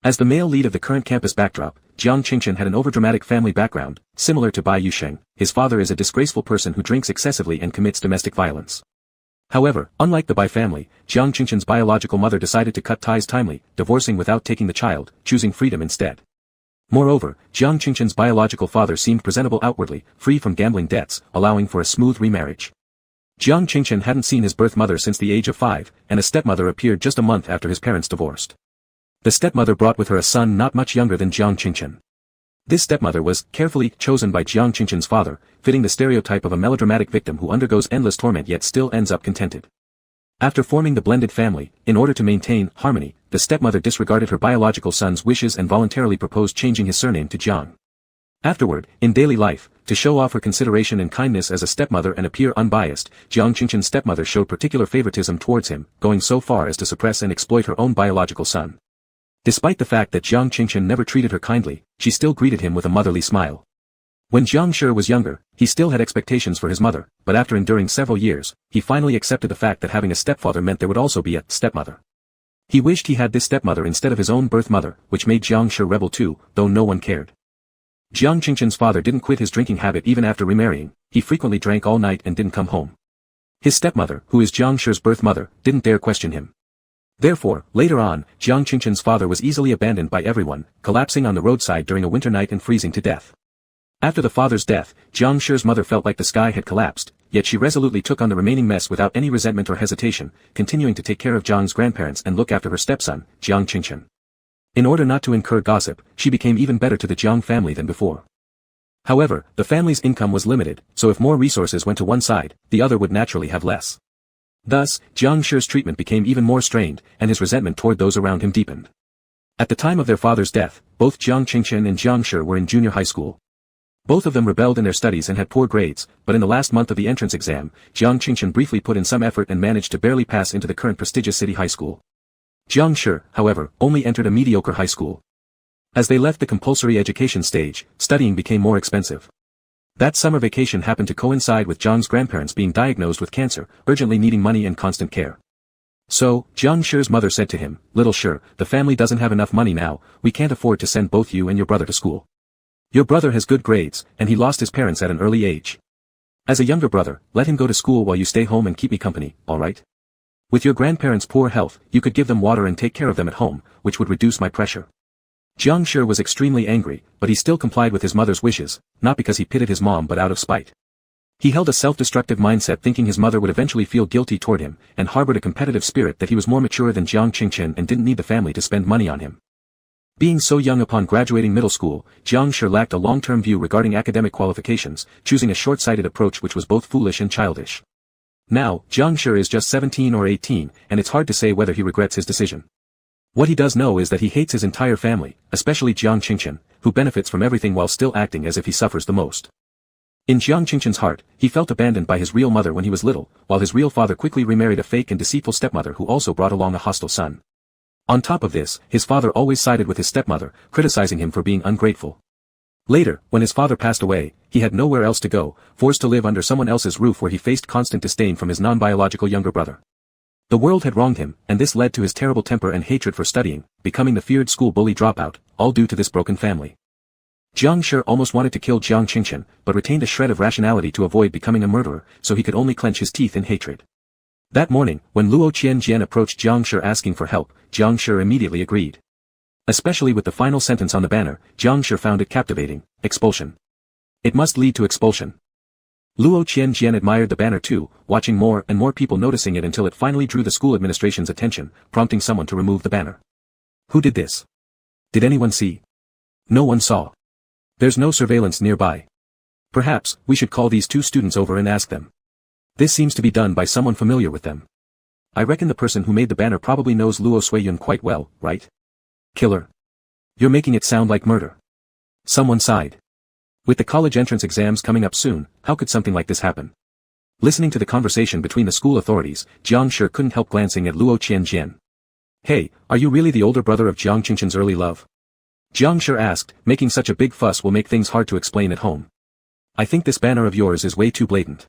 As the male lead of the current campus backdrop, Jiang Qingchen had an overdramatic family background, similar to Bai Yusheng. His father is a disgraceful person who drinks excessively and commits domestic violence. However, unlike the Bai family, Jiang Qingchen's biological mother decided to cut ties timely, divorcing without taking the child, choosing freedom instead. Moreover, Jiang Qingchen's biological father seemed presentable outwardly, free from gambling debts, allowing for a smooth remarriage. Jiang Qingchen hadn't seen his birth mother since the age of 5, and a stepmother appeared just a month after his parents divorced. The stepmother brought with her a son not much younger than Jiang Qingchen. This stepmother was carefully chosen by Jiang Qingchen's father, fitting the stereotype of a melodramatic victim who undergoes endless torment yet still ends up contented. After forming the blended family, in order to maintain harmony, the stepmother disregarded her biological son's wishes and voluntarily proposed changing his surname to Jiang. Afterward, in daily life, to show off her consideration and kindness as a stepmother and appear unbiased, Jiang Qingchen's stepmother showed particular favoritism towards him, going so far as to suppress and exploit her own biological son. Despite the fact that Jiang Qingchen never treated her kindly, she still greeted him with a motherly smile. When Jiang Shi was younger, he still had expectations for his mother, but after enduring several years, he finally accepted the fact that having a stepfather meant there would also be a stepmother. He wished he had this stepmother instead of his own birth mother, which made Jiang Shi rebel too, though no one cared. Jiang Qingchen's father didn't quit his drinking habit even after remarrying. He frequently drank all night and didn't come home. His stepmother, who is Jiang Shi's birth mother, didn't dare question him. Therefore, later on, Jiang Qingchen's father was easily abandoned by everyone, collapsing on the roadside during a winter night and freezing to death. After the father's death, Jiang Shi's mother felt like the sky had collapsed, yet she resolutely took on the remaining mess without any resentment or hesitation, continuing to take care of Jiang's grandparents and look after her stepson, Jiang Qingchen. In order not to incur gossip, she became even better to the Jiang family than before. However, the family's income was limited, so if more resources went to one side, the other would naturally have less. Thus, Jiang Shi's treatment became even more strained, and his resentment toward those around him deepened. At the time of their father's death, both Jiang Qingchen and Jiang Shi were in junior high school. Both of them rebelled in their studies and had poor grades, but in the last month of the entrance exam, Jiang Qingchen briefly put in some effort and managed to barely pass into the current prestigious city high school. Jiang Shi, however, only entered a mediocre high school. As they left the compulsory education stage, studying became more expensive. That summer vacation happened to coincide with Jiang's grandparents being diagnosed with cancer, urgently needing money and constant care. So, Jiang Shi's mother said to him, "Little Shi, the family doesn't have enough money now, we can't afford to send both you and your brother to school. Your brother has good grades, and he lost his parents at an early age. As a younger brother, let him go to school while you stay home and keep me company, alright? With your grandparents' poor health, you could give them water and take care of them at home, which would reduce my pressure." Jiang Shi was extremely angry, but he still complied with his mother's wishes, not because he pitied his mom but out of spite. He held a self-destructive mindset thinking his mother would eventually feel guilty toward him, and harbored a competitive spirit that he was more mature than Jiang Qingchen and didn't need the family to spend money on him. Being so young upon graduating middle school, Jiang Shi lacked a long-term view regarding academic qualifications, choosing a short-sighted approach which was both foolish and childish. Now, Jiang Shi is just 17 or 18, and it's hard to say whether he regrets his decision. What he does know is that he hates his entire family, especially Jiang Qingchen, who benefits from everything while still acting as if he suffers the most. In Jiang Qingchen's heart, he felt abandoned by his real mother when he was little, while his real father quickly remarried a fake and deceitful stepmother who also brought along a hostile son. On top of this, his father always sided with his stepmother, criticizing him for being ungrateful. Later, when his father passed away, he had nowhere else to go, forced to live under someone else's roof where he faced constant disdain from his non-biological younger brother. The world had wronged him, and this led to his terrible temper and hatred for studying, becoming the feared school bully dropout, all due to this broken family. Jiang Shi almost wanted to kill Jiang Qingchen, but retained a shred of rationality to avoid becoming a murderer, so he could only clench his teeth in hatred. That morning, when Luo Qianjian approached Jiang Shi asking for help, Jiang Shi immediately agreed. Especially with the final sentence on the banner, Jiang Shi found it captivating: expulsion. It must lead to expulsion. Luo Qianjian admired the banner too, watching more and more people noticing it until it finally drew the school administration's attention, prompting someone to remove the banner. Who did this? Did anyone see? No one saw. There's no surveillance nearby. Perhaps, we should call these two students over and ask them. This seems to be done by someone familiar with them. I reckon the person who made the banner probably knows Luo Suiyun quite well, right? Killer. You're making it sound like murder. Someone sighed. With the college entrance exams coming up soon, how could something like this happen? Listening to the conversation between the school authorities, Jiang Shi couldn't help glancing at Luo Qianjian. Hey, are you really the older brother of Jiang Qingchen's early love? Jiang Shi asked, making such a big fuss will make things hard to explain at home. I think this banner of yours is way too blatant.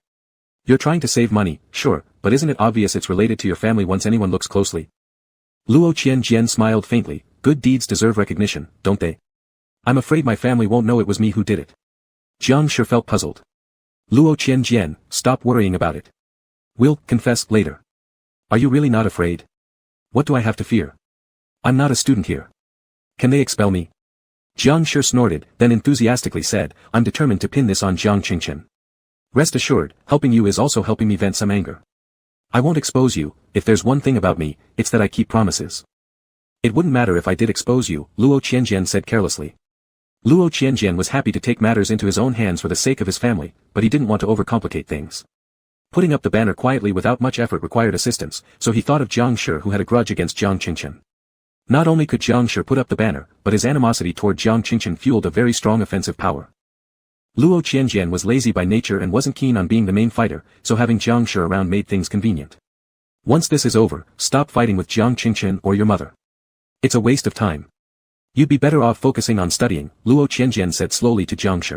You're trying to save money, sure, but isn't it obvious it's related to your family once anyone looks closely? Luo Qianjian smiled faintly. Good deeds deserve recognition, don't they? I'm afraid my family won't know it was me who did it. Jiang Shi felt puzzled. Luo Qianjian, stop worrying about it. We'll confess later. Are you really not afraid? What do I have to fear? I'm not a student here. Can they expel me? Jiang Shi snorted, then enthusiastically said, I'm determined to pin this on Jiang Qingchen. Rest assured, helping you is also helping me vent some anger. I won't expose you. If there's one thing about me, it's that I keep promises. It wouldn't matter if I did expose you, Luo Qianjian said carelessly. Luo Qianjian was happy to take matters into his own hands for the sake of his family, but he didn't want to overcomplicate things. Putting up the banner quietly without much effort required assistance, so he thought of Jiang Shi who had a grudge against Jiang Qingchen. Not only could Jiang Shi put up the banner, but his animosity toward Jiang Qingchen fueled a very strong offensive power. Luo Qianjian was lazy by nature and wasn't keen on being the main fighter, so having Jiang Shi around made things convenient. Once this is over, stop fighting with Jiang Qingchen or your mother. It's a waste of time. You'd be better off focusing on studying, Luo Qianjian said slowly to Jiang Shi.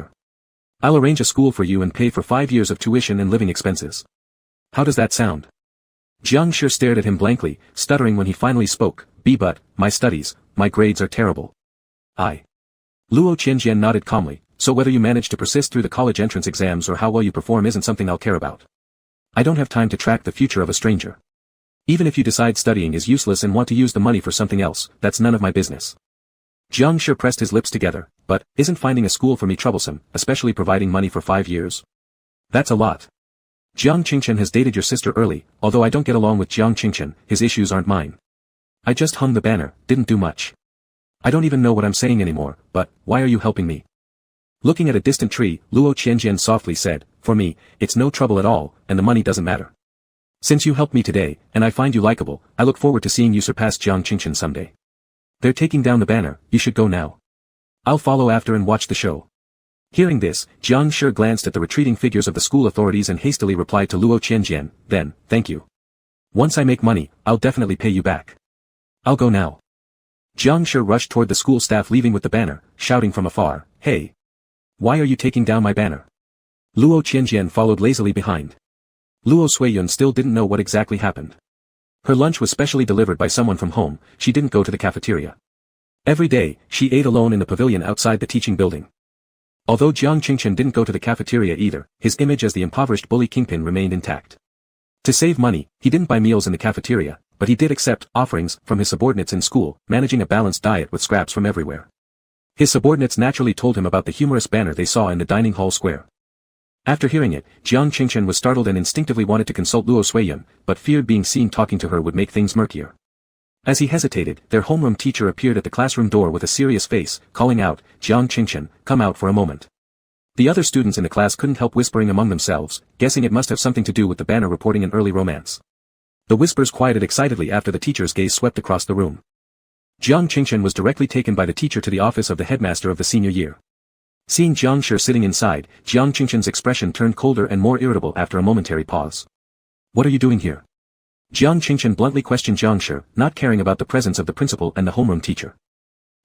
I'll arrange a school for you and pay for 5 years of tuition and living expenses. How does that sound? Jiang Shi stared at him blankly, stuttering when he finally spoke, but, my studies, my grades are terrible. Luo Qianjian nodded calmly, so whether you manage to persist through the college entrance exams or how well you perform isn't something I'll care about. I don't have time to track the future of a stranger. Even if you decide studying is useless and want to use the money for something else, that's none of my business. Jiang Shi pressed his lips together, but, isn't finding a school for me troublesome, especially providing money for 5 years? That's a lot. Jiang Qingchen has dated your sister early, although I don't get along with Jiang Qingchen, his issues aren't mine. I just hung the banner, didn't do much. I don't even know what I'm saying anymore, but, why are you helping me? Looking at a distant tree, Luo Qianjian softly said, for me, it's no trouble at all, and the money doesn't matter. Since you helped me today, and I find you likable, I look forward to seeing you surpass Jiang Qingchen someday. They're taking down the banner, you should go now. I'll follow after and watch the show. Hearing this, Jiang Shi glanced at the retreating figures of the school authorities and hastily replied to Luo Qianjian, then, thank you. Once I make money, I'll definitely pay you back. I'll go now. Jiang Shi rushed toward the school staff leaving with the banner, shouting from afar, hey! Why are you taking down my banner? Luo Qianjian followed lazily behind. Luo Suiyun still didn't know what exactly happened. Her lunch was specially delivered by someone from home, she didn't go to the cafeteria. Every day, she ate alone in the pavilion outside the teaching building. Although Jiang Qingchen didn't go to the cafeteria either, his image as the impoverished bully kingpin remained intact. To save money, he didn't buy meals in the cafeteria, but he did accept offerings from his subordinates in school, managing a balanced diet with scraps from everywhere. His subordinates naturally told him about the humorous banner they saw in the dining hall square. After hearing it, Jiang Qingchen was startled and instinctively wanted to consult Luo Suiyun, but feared being seen talking to her would make things murkier. As he hesitated, their homeroom teacher appeared at the classroom door with a serious face, calling out, Jiang Qingchen, come out for a moment. The other students in the class couldn't help whispering among themselves, guessing it must have something to do with the banner reporting an early romance. The whispers quieted excitedly after the teacher's gaze swept across the room. Jiang Qingchen was directly taken by the teacher to the office of the headmaster of the senior year. Seeing Jiang Shi sitting inside, Jiang Qingchen's expression turned colder and more irritable after a momentary pause. What are you doing here? Jiang Qingchen bluntly questioned Jiang Shi, not caring about the presence of the principal and the homeroom teacher.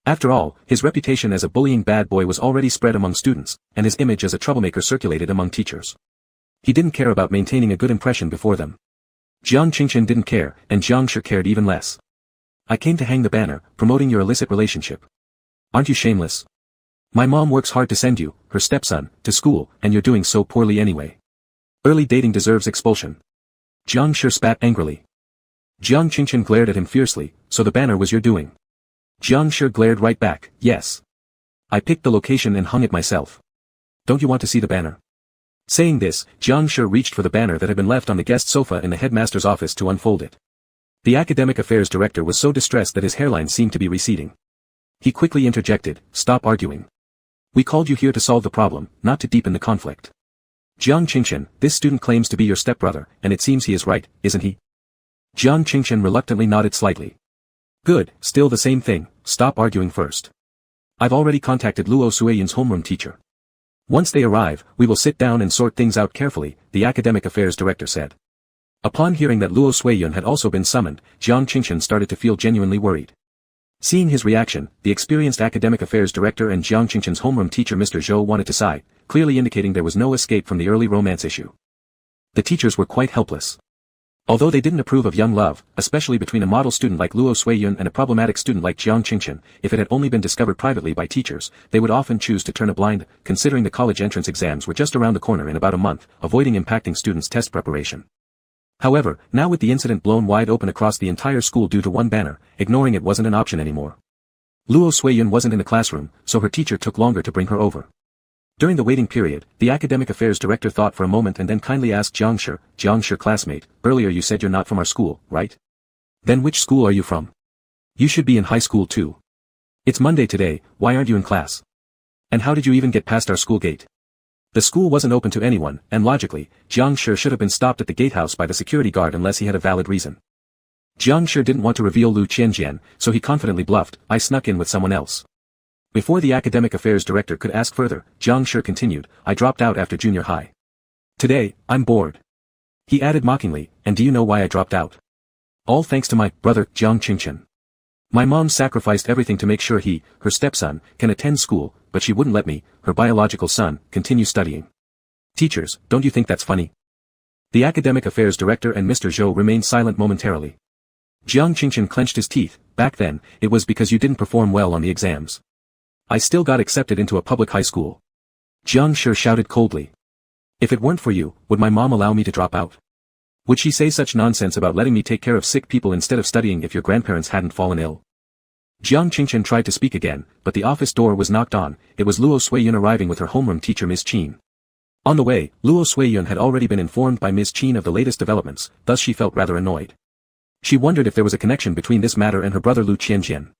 After all, his reputation as a bullying bad boy was already spread among students, and his image as a troublemaker circulated among teachers. He didn't care about maintaining a good impression before them. Jiang Qingchen didn't care, and Jiang Shi cared even less. I came to hang the banner, promoting your illicit relationship. Aren't you shameless? My mom works hard to send you, her stepson, to school, and you're doing so poorly anyway. Early dating deserves expulsion. Jiang Shi spat angrily. Jiang Qingchen glared at him fiercely, so the banner was your doing. Jiang Shi glared right back, yes. I picked the location and hung it myself. Don't you want to see the banner? Saying this, Jiang Shi reached for the banner that had been left on the guest sofa in the headmaster's office to unfold it. The academic affairs director was so distressed that his hairline seemed to be receding. He quickly interjected, stop arguing. We called you here to solve the problem, not to deepen the conflict. Jiang Qingchen, this student claims to be your stepbrother, and it seems he is right, isn't he? Jiang Qingchen reluctantly nodded slightly. Good, still the same thing, stop arguing first. I've already contacted Luo Suiyun's homeroom teacher. Once they arrive, we will sit down and sort things out carefully, the academic affairs director said. Upon hearing that Luo Suiyun had also been summoned, Jiang Qingchen started to feel genuinely worried. Seeing his reaction, the experienced academic affairs director and Jiang Qingchen's homeroom teacher Mr. Zhou wanted to sigh, clearly indicating there was no escape from the early romance issue. The teachers were quite helpless. Although they didn't approve of young love, especially between a model student like Luo Suiyun and a problematic student like Jiang Qingchen, if it had only been discovered privately by teachers, they would often choose to turn a blind, considering the college entrance exams were just around the corner in about a month, avoiding impacting students' test preparation. However, now with the incident blown wide open across the entire school due to one banner, ignoring it wasn't an option anymore. Luo Suiyun wasn't in the classroom, so her teacher took longer to bring her over. During the waiting period, the academic affairs director thought for a moment and then kindly asked Jiang Shi classmate, earlier you said you're not from our school, right? Then which school are you from? You should be in high school too. It's Monday today, why aren't you in class? And how did you even get past our school gate? The school wasn't open to anyone, and logically, Jiang Shi should have been stopped at the gatehouse by the security guard unless he had a valid reason. Jiang Shi didn't want to reveal Lu Qianjian, so he confidently bluffed, I snuck in with someone else. Before the academic affairs director could ask further, Jiang Shi continued, I dropped out after junior high. Today, I'm bored. He added mockingly, and do you know why I dropped out? All thanks to my brother, Jiang Qingchen. My mom sacrificed everything to make sure her stepson, can attend school, but she wouldn't let me, her biological son, continue studying. Teachers, don't you think that's funny? The academic affairs director and Mr. Zhou remained silent momentarily. Jiang Qingchen clenched his teeth. Back then, it was because you didn't perform well on the exams. I still got accepted into a public high school. Jiang Shi shouted coldly. If it weren't for you, would my mom allow me to drop out? Would she say such nonsense about letting me take care of sick people instead of studying if your grandparents hadn't fallen ill? Jiang Qingchen tried to speak again, but the office door was knocked on. It was Luo Suiyun arriving with her homeroom teacher Ms. Qin. On the way, Luo Suiyun had already been informed by Ms. Qin of the latest developments, thus she felt rather annoyed. She wondered if there was a connection between this matter and her brother Lu Qianjian.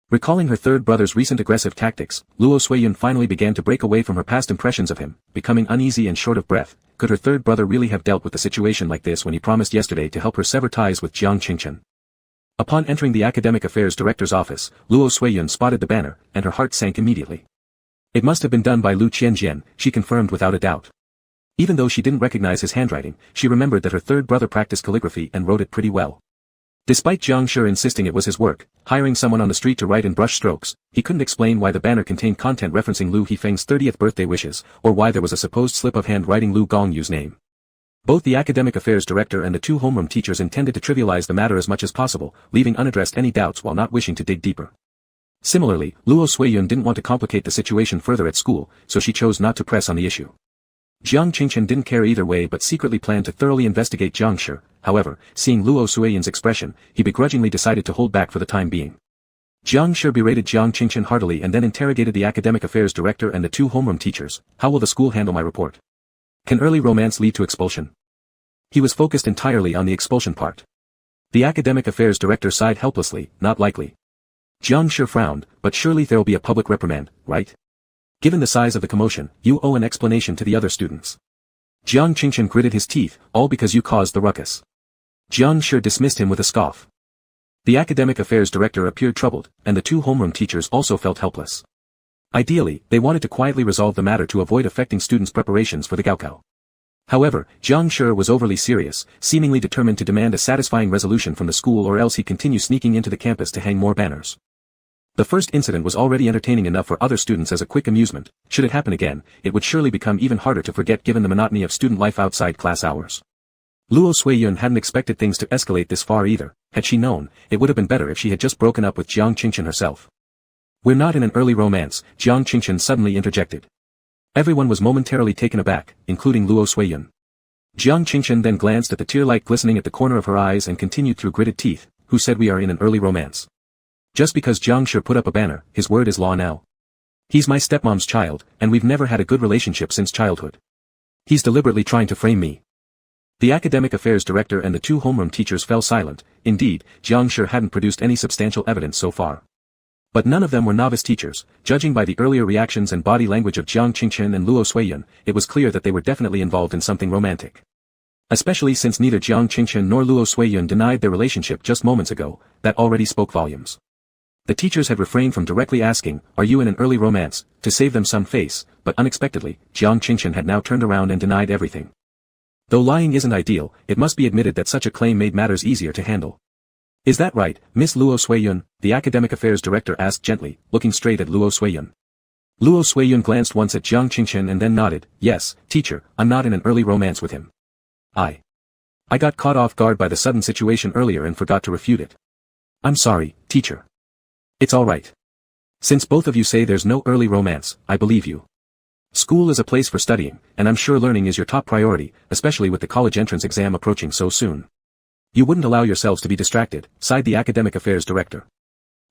Recalling her third brother's recent aggressive tactics, Luo Suiyun finally began to break away from her past impressions of him, becoming uneasy and short of breath. Could her third brother really have dealt with a situation like this when he promised yesterday to help her sever ties with Jiang Qingchen? Upon entering the academic affairs director's office, Luo Suiyun spotted the banner, and her heart sank immediately. It must have been done by Lu Qianjian, she confirmed without a doubt. Even though she didn't recognize his handwriting, she remembered that her third brother practiced calligraphy and wrote it pretty well. Despite Jiang Shi insisting it was his work, hiring someone on the street to write in brush strokes, he couldn't explain why the banner contained content referencing Lu Hifeng's 30th birthday wishes, or why there was a supposed slip of hand writing Lu Gongyu's name. Both the academic affairs director and the two homeroom teachers intended to trivialize the matter as much as possible, leaving unaddressed any doubts while not wishing to dig deeper. Similarly, Luo Suiyun didn't want to complicate the situation further at school, so she chose not to press on the issue. Jiang Qingchen didn't care either way but secretly planned to thoroughly investigate Jiang Shi. However, seeing Luo Suiyun's expression, he begrudgingly decided to hold back for the time being. Jiang Shi berated Jiang Qingchen heartily and then interrogated the academic affairs director and the two homeroom teachers. How will the school handle my report? Can early romance lead to expulsion? He was focused entirely on the expulsion part. The academic affairs director sighed helplessly. Not likely. Jiang Shi frowned, but surely there'll be a public reprimand, right? Given the size of the commotion, you owe an explanation to the other students. Jiang Qingchen gritted his teeth, all because you caused the ruckus. Jiang Shi dismissed him with a scoff. The academic affairs director appeared troubled, and the two homeroom teachers also felt helpless. Ideally, they wanted to quietly resolve the matter to avoid affecting students' preparations for the Gaokao. However, Jiang Shi was overly serious, seemingly determined to demand a satisfying resolution from the school or else he'd continue sneaking into the campus to hang more banners. The first incident was already entertaining enough for other students as a quick amusement. Should it happen again, it would surely become even harder to forget given the monotony of student life outside class hours. Luo Suiyun hadn't expected things to escalate this far either. Had she known, it would have been better if she had just broken up with Jiang Qingchen herself. We're not in an early romance, Jiang Qingchen suddenly interjected. Everyone was momentarily taken aback, including Luo Suiyun. Jiang Qingchen then glanced at the tear-like glistening at the corner of her eyes and continued through gritted teeth. Who said we are in an early romance? Just because Jiang Shi put up a banner, his word is law now. He's my stepmom's child, and we've never had a good relationship since childhood. He's deliberately trying to frame me. The academic affairs director and the two homeroom teachers fell silent. Indeed, Jiang Shi hadn't produced any substantial evidence so far. But none of them were novice teachers. Judging by the earlier reactions and body language of Jiang Qingchen and Luo Suiyun, it was clear that they were definitely involved in something romantic. Especially since neither Jiang Qingchen nor Luo Suiyun denied their relationship just moments ago, that already spoke volumes. The teachers had refrained from directly asking, "Are you in an early romance?" to save them some face, but unexpectedly, Jiang Qingchen had now turned around and denied everything. Though lying isn't ideal, it must be admitted that such a claim made matters easier to handle. Is that right, Miss Luo Suiyun? The academic affairs director asked gently, looking straight at Luo Suiyun. Luo Suiyun glanced once at Jiang Qingchen and then nodded. Yes, teacher, I'm not in an early romance with him. I got caught off guard by the sudden situation earlier and forgot to refute it. I'm sorry, teacher. It's all right. Since both of you say there's no early romance, I believe you. School is a place for studying, and I'm sure learning is your top priority, especially with the college entrance exam approaching so soon. You wouldn't allow yourselves to be distracted, sighed the academic affairs director.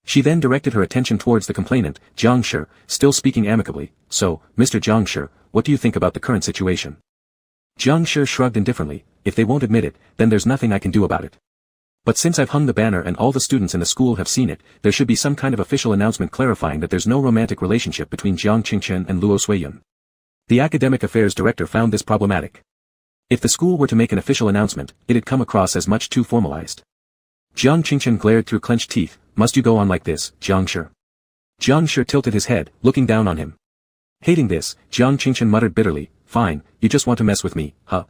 She then directed her attention towards the complainant, Jiang Shi, still speaking amicably. So, Mr. Jiang Shi, what do you think about the current situation? Jiang Shi shrugged indifferently. If they won't admit it, then there's nothing I can do about it. But since I've hung the banner and all the students in the school have seen it, there should be some kind of official announcement clarifying that there's no romantic relationship between Jiang Qingchen and Luo Suiyun. The academic affairs director found this problematic. If the school were to make an official announcement, it'd come across as much too formalized. Jiang Qingchen glared through clenched teeth. Must you go on like this, Jiang Shi? Jiang Shi tilted his head, looking down on him. Hating this, Jiang Qingchen muttered bitterly. Fine, you just want to mess with me, huh?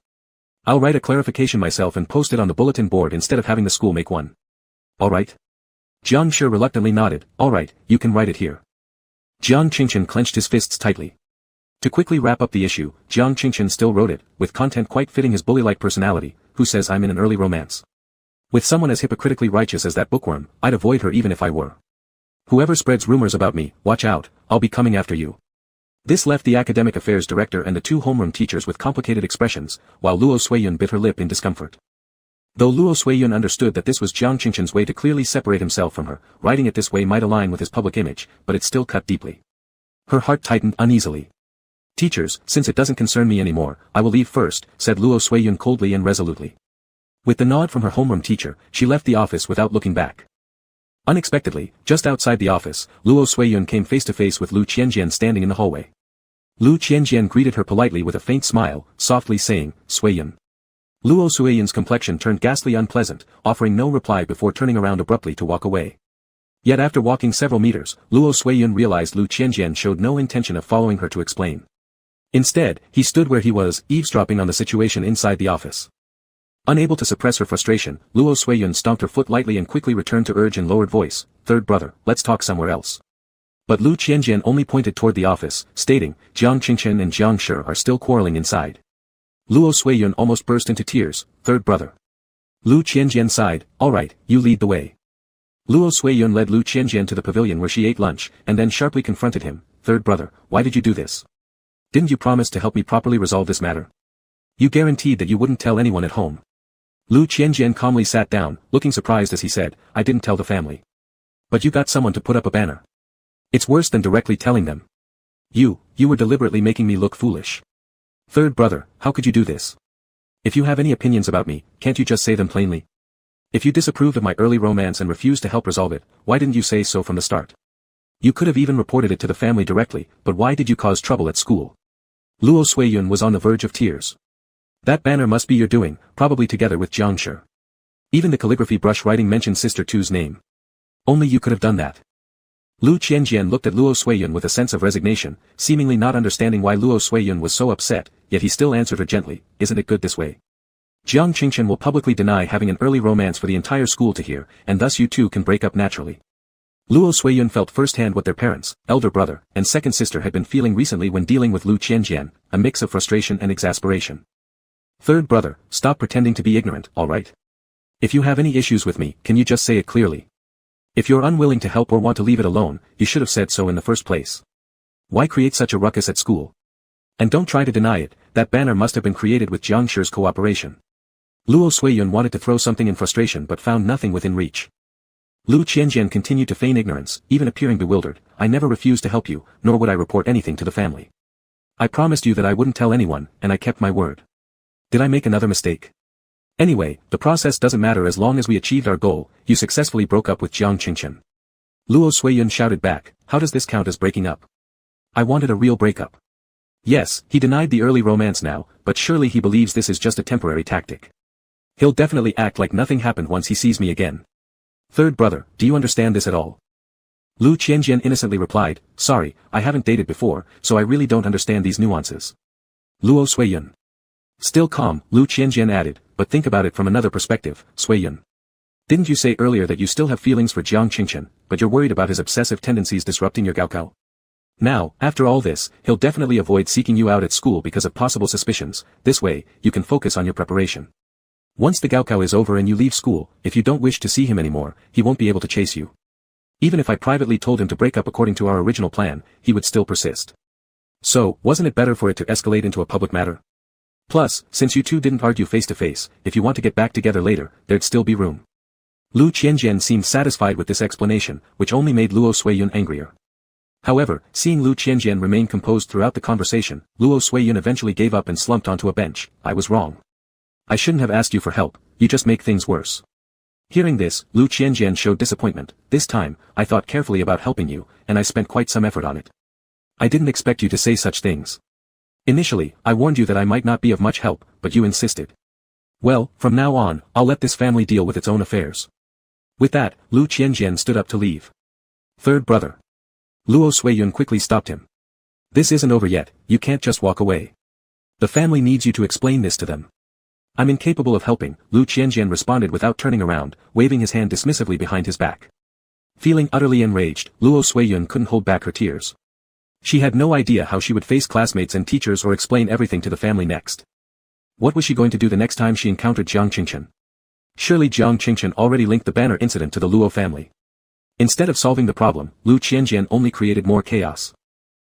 I'll write a clarification myself and post it on the bulletin board instead of having the school make one. All right? Jiang Shi reluctantly nodded, alright, you can write it here. Jiang Qingqian clenched his fists tightly. To quickly wrap up the issue, Jiang Qingqian still wrote it, with content quite fitting his bully-like personality, who says I'm in an early romance. With someone as hypocritically righteous as that bookworm, I'd avoid her even if I were. Whoever spreads rumors about me, watch out, I'll be coming after you. This left the academic affairs director and the two homeroom teachers with complicated expressions, while Luo Suiyun bit her lip in discomfort. Though Luo Suiyun understood that this was Jiang Qingqian's way to clearly separate himself from her, writing it this way might align with his public image, but it still cut deeply. Her heart tightened uneasily. Teachers, since it doesn't concern me anymore, I will leave first, said Luo Suiyun coldly and resolutely. With the nod from her homeroom teacher, she left the office without looking back. Unexpectedly, just outside the office, Luo Suiyun came face to face with Lu Qianjian standing in the hallway. Lu Qianjian greeted her politely with a faint smile, softly saying, Suiyun. Luo Suiyun's complexion turned ghastly unpleasant, offering no reply before turning around abruptly to walk away. Yet after walking several meters, Luo Suiyun realized Lu Qianjian showed no intention of following her to explain. Instead, he stood where he was, eavesdropping on the situation inside the office. Unable to suppress her frustration, Luo Suiyun stomped her foot lightly and quickly returned to urge in lowered voice, third brother, let's talk somewhere else. But Lu Qianjian only pointed toward the office, stating, Jiang Qingqian and Jiang Shi are still quarreling inside. Luo Suiyun almost burst into tears, third brother. Lu Qianjian sighed, alright, you lead the way. Luo Suiyun led Lu Qianjian to the pavilion where she ate lunch, and then sharply confronted him, third brother, why did you do this? Didn't you promise to help me properly resolve this matter? You guaranteed that you wouldn't tell anyone at home. Lu Qianjian calmly sat down, looking surprised as he said, I didn't tell the family. But you got someone to put up a banner. It's worse than directly telling them. You were deliberately making me look foolish. Third brother, how could you do this? If you have any opinions about me, can't you just say them plainly? If you disapproved of my early romance and refused to help resolve it, why didn't you say so from the start? You could have even reported it to the family directly, but why did you cause trouble at school? Luo Suiyun was on the verge of tears. That banner must be your doing, probably together with Jiang Shi. Even the calligraphy brush writing mentioned Sister Tu's name. Only you could have done that. Lu Qianjian looked at Luo Suiyun with a sense of resignation, seemingly not understanding why Luo Suiyun was so upset, yet he still answered her gently, isn't it good this way? Jiang Qingqian will publicly deny having an early romance for the entire school to hear, and thus you two can break up naturally. Luo Suiyun felt firsthand what their parents, elder brother, and second sister had been feeling recently when dealing with Lu Qianjian, a mix of frustration and exasperation. Third brother, stop pretending to be ignorant, alright? If you have any issues with me, can you just say it clearly? If you're unwilling to help or want to leave it alone, you should have said so in the first place. Why create such a ruckus at school? And don't try to deny it, that banner must have been created with Jiang Shi's cooperation. Luo Suiyun wanted to throw something in frustration but found nothing within reach. Lu Qianjian continued to feign ignorance, even appearing bewildered, I never refused to help you, nor would I report anything to the family. I promised you that I wouldn't tell anyone, and I kept my word. Did I make another mistake? Anyway, the process doesn't matter as long as we achieved our goal, you successfully broke up with Jiang Qingqian. Luo Suiyun shouted back, how does this count as breaking up? I wanted a real breakup. Yes, he denied the early romance now, but surely he believes this is just a temporary tactic. He'll definitely act like nothing happened once he sees me again. Third brother, do you understand this at all? Lu Qianjian innocently replied, sorry, I haven't dated before, so I really don't understand these nuances. Luo Suiyun. Still calm, Lu Qianjian added, but think about it from another perspective, Suiyun. Didn't you say earlier that you still have feelings for Jiang Qingqian, but you're worried about his obsessive tendencies disrupting your gaokao? Now, after all this, he'll definitely avoid seeking you out at school because of possible suspicions, this way, you can focus on your preparation. Once the gaokao is over and you leave school, if you don't wish to see him anymore, he won't be able to chase you. Even if I privately told him to break up according to our original plan, he would still persist. So, wasn't it better for it to escalate into a public matter? Plus, since you two didn't argue face to face, if you want to get back together later, there'd still be room. Lu Qianjian seemed satisfied with this explanation, which only made Luo Suiyun angrier. However, seeing Lu Qianjian remain composed throughout the conversation, Luo Suiyun eventually gave up and slumped onto a bench, I was wrong. I shouldn't have asked you for help, you just make things worse. Hearing this, Lu Qianjian showed disappointment, this time, I thought carefully about helping you, and I spent quite some effort on it. I didn't expect you to say such things. Initially, I warned you that I might not be of much help, but you insisted. Well, from now on, I'll let this family deal with its own affairs. With that, Lu Qianjian stood up to leave. Third brother. Luo Suiyun quickly stopped him. This isn't over yet, you can't just walk away. The family needs you to explain this to them. I'm incapable of helping, Lu Qianjian responded without turning around, waving his hand dismissively behind his back. Feeling utterly enraged, Luo Suiyun couldn't hold back her tears. She had no idea how she would face classmates and teachers or explain everything to the family next. What was she going to do the next time she encountered Jiang Qingchen? Surely Jiang Qingchen already linked the banner incident to the Luo family. Instead of solving the problem, Lu Qianjian only created more chaos.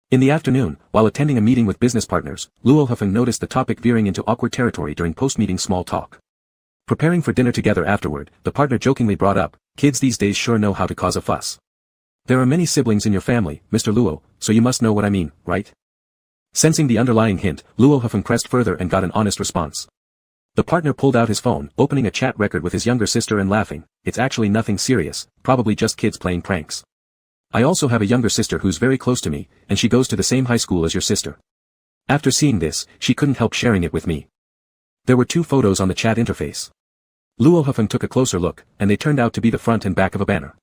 In the afternoon, while attending a meeting with business partners, Luo Hufeng noticed the topic veering into awkward territory during post-meeting small talk. Preparing for dinner together afterward, the partner jokingly brought up, "Kids these days sure know how to cause a fuss. There are many siblings in your family, Mr. Luo, so you must know what I mean, right?" Sensing the underlying hint, Luo Hufeng pressed further and got an honest response. The partner pulled out his phone, opening a chat record with his younger sister and laughing, "It's actually nothing serious, probably just kids playing pranks. I also have a younger sister who's very close to me, and she goes to the same high school as your sister." After seeing this, she couldn't help sharing it with me. There were 2 photos on the chat interface. Luo Hufeng took a closer look, and they turned out to be the front and back of a banner.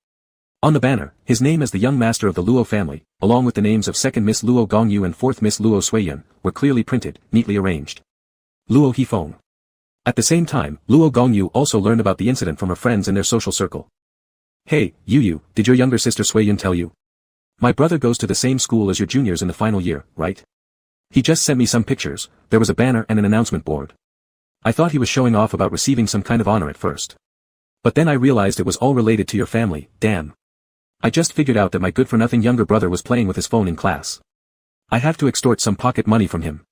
On the banner, his name as the young master of the Luo family, along with the names of 2nd Miss Luo Gongyu and 4th Miss Luo Suiyun, were clearly printed, neatly arranged. Luo Hifeng. At the same time, Luo Gongyu also learned about the incident from her friends in their social circle. "Hey, Yu, did your younger sister Suiyun tell you? My brother goes to the same school as your juniors in the final year, right? He just sent me some pictures, there was a banner and an announcement board. I thought he was showing off about receiving some kind of honor at first. But then I realized it was all related to your family, damn. I just figured out that my good-for-nothing younger brother was playing with his phone in class. I have to extort some pocket money from him."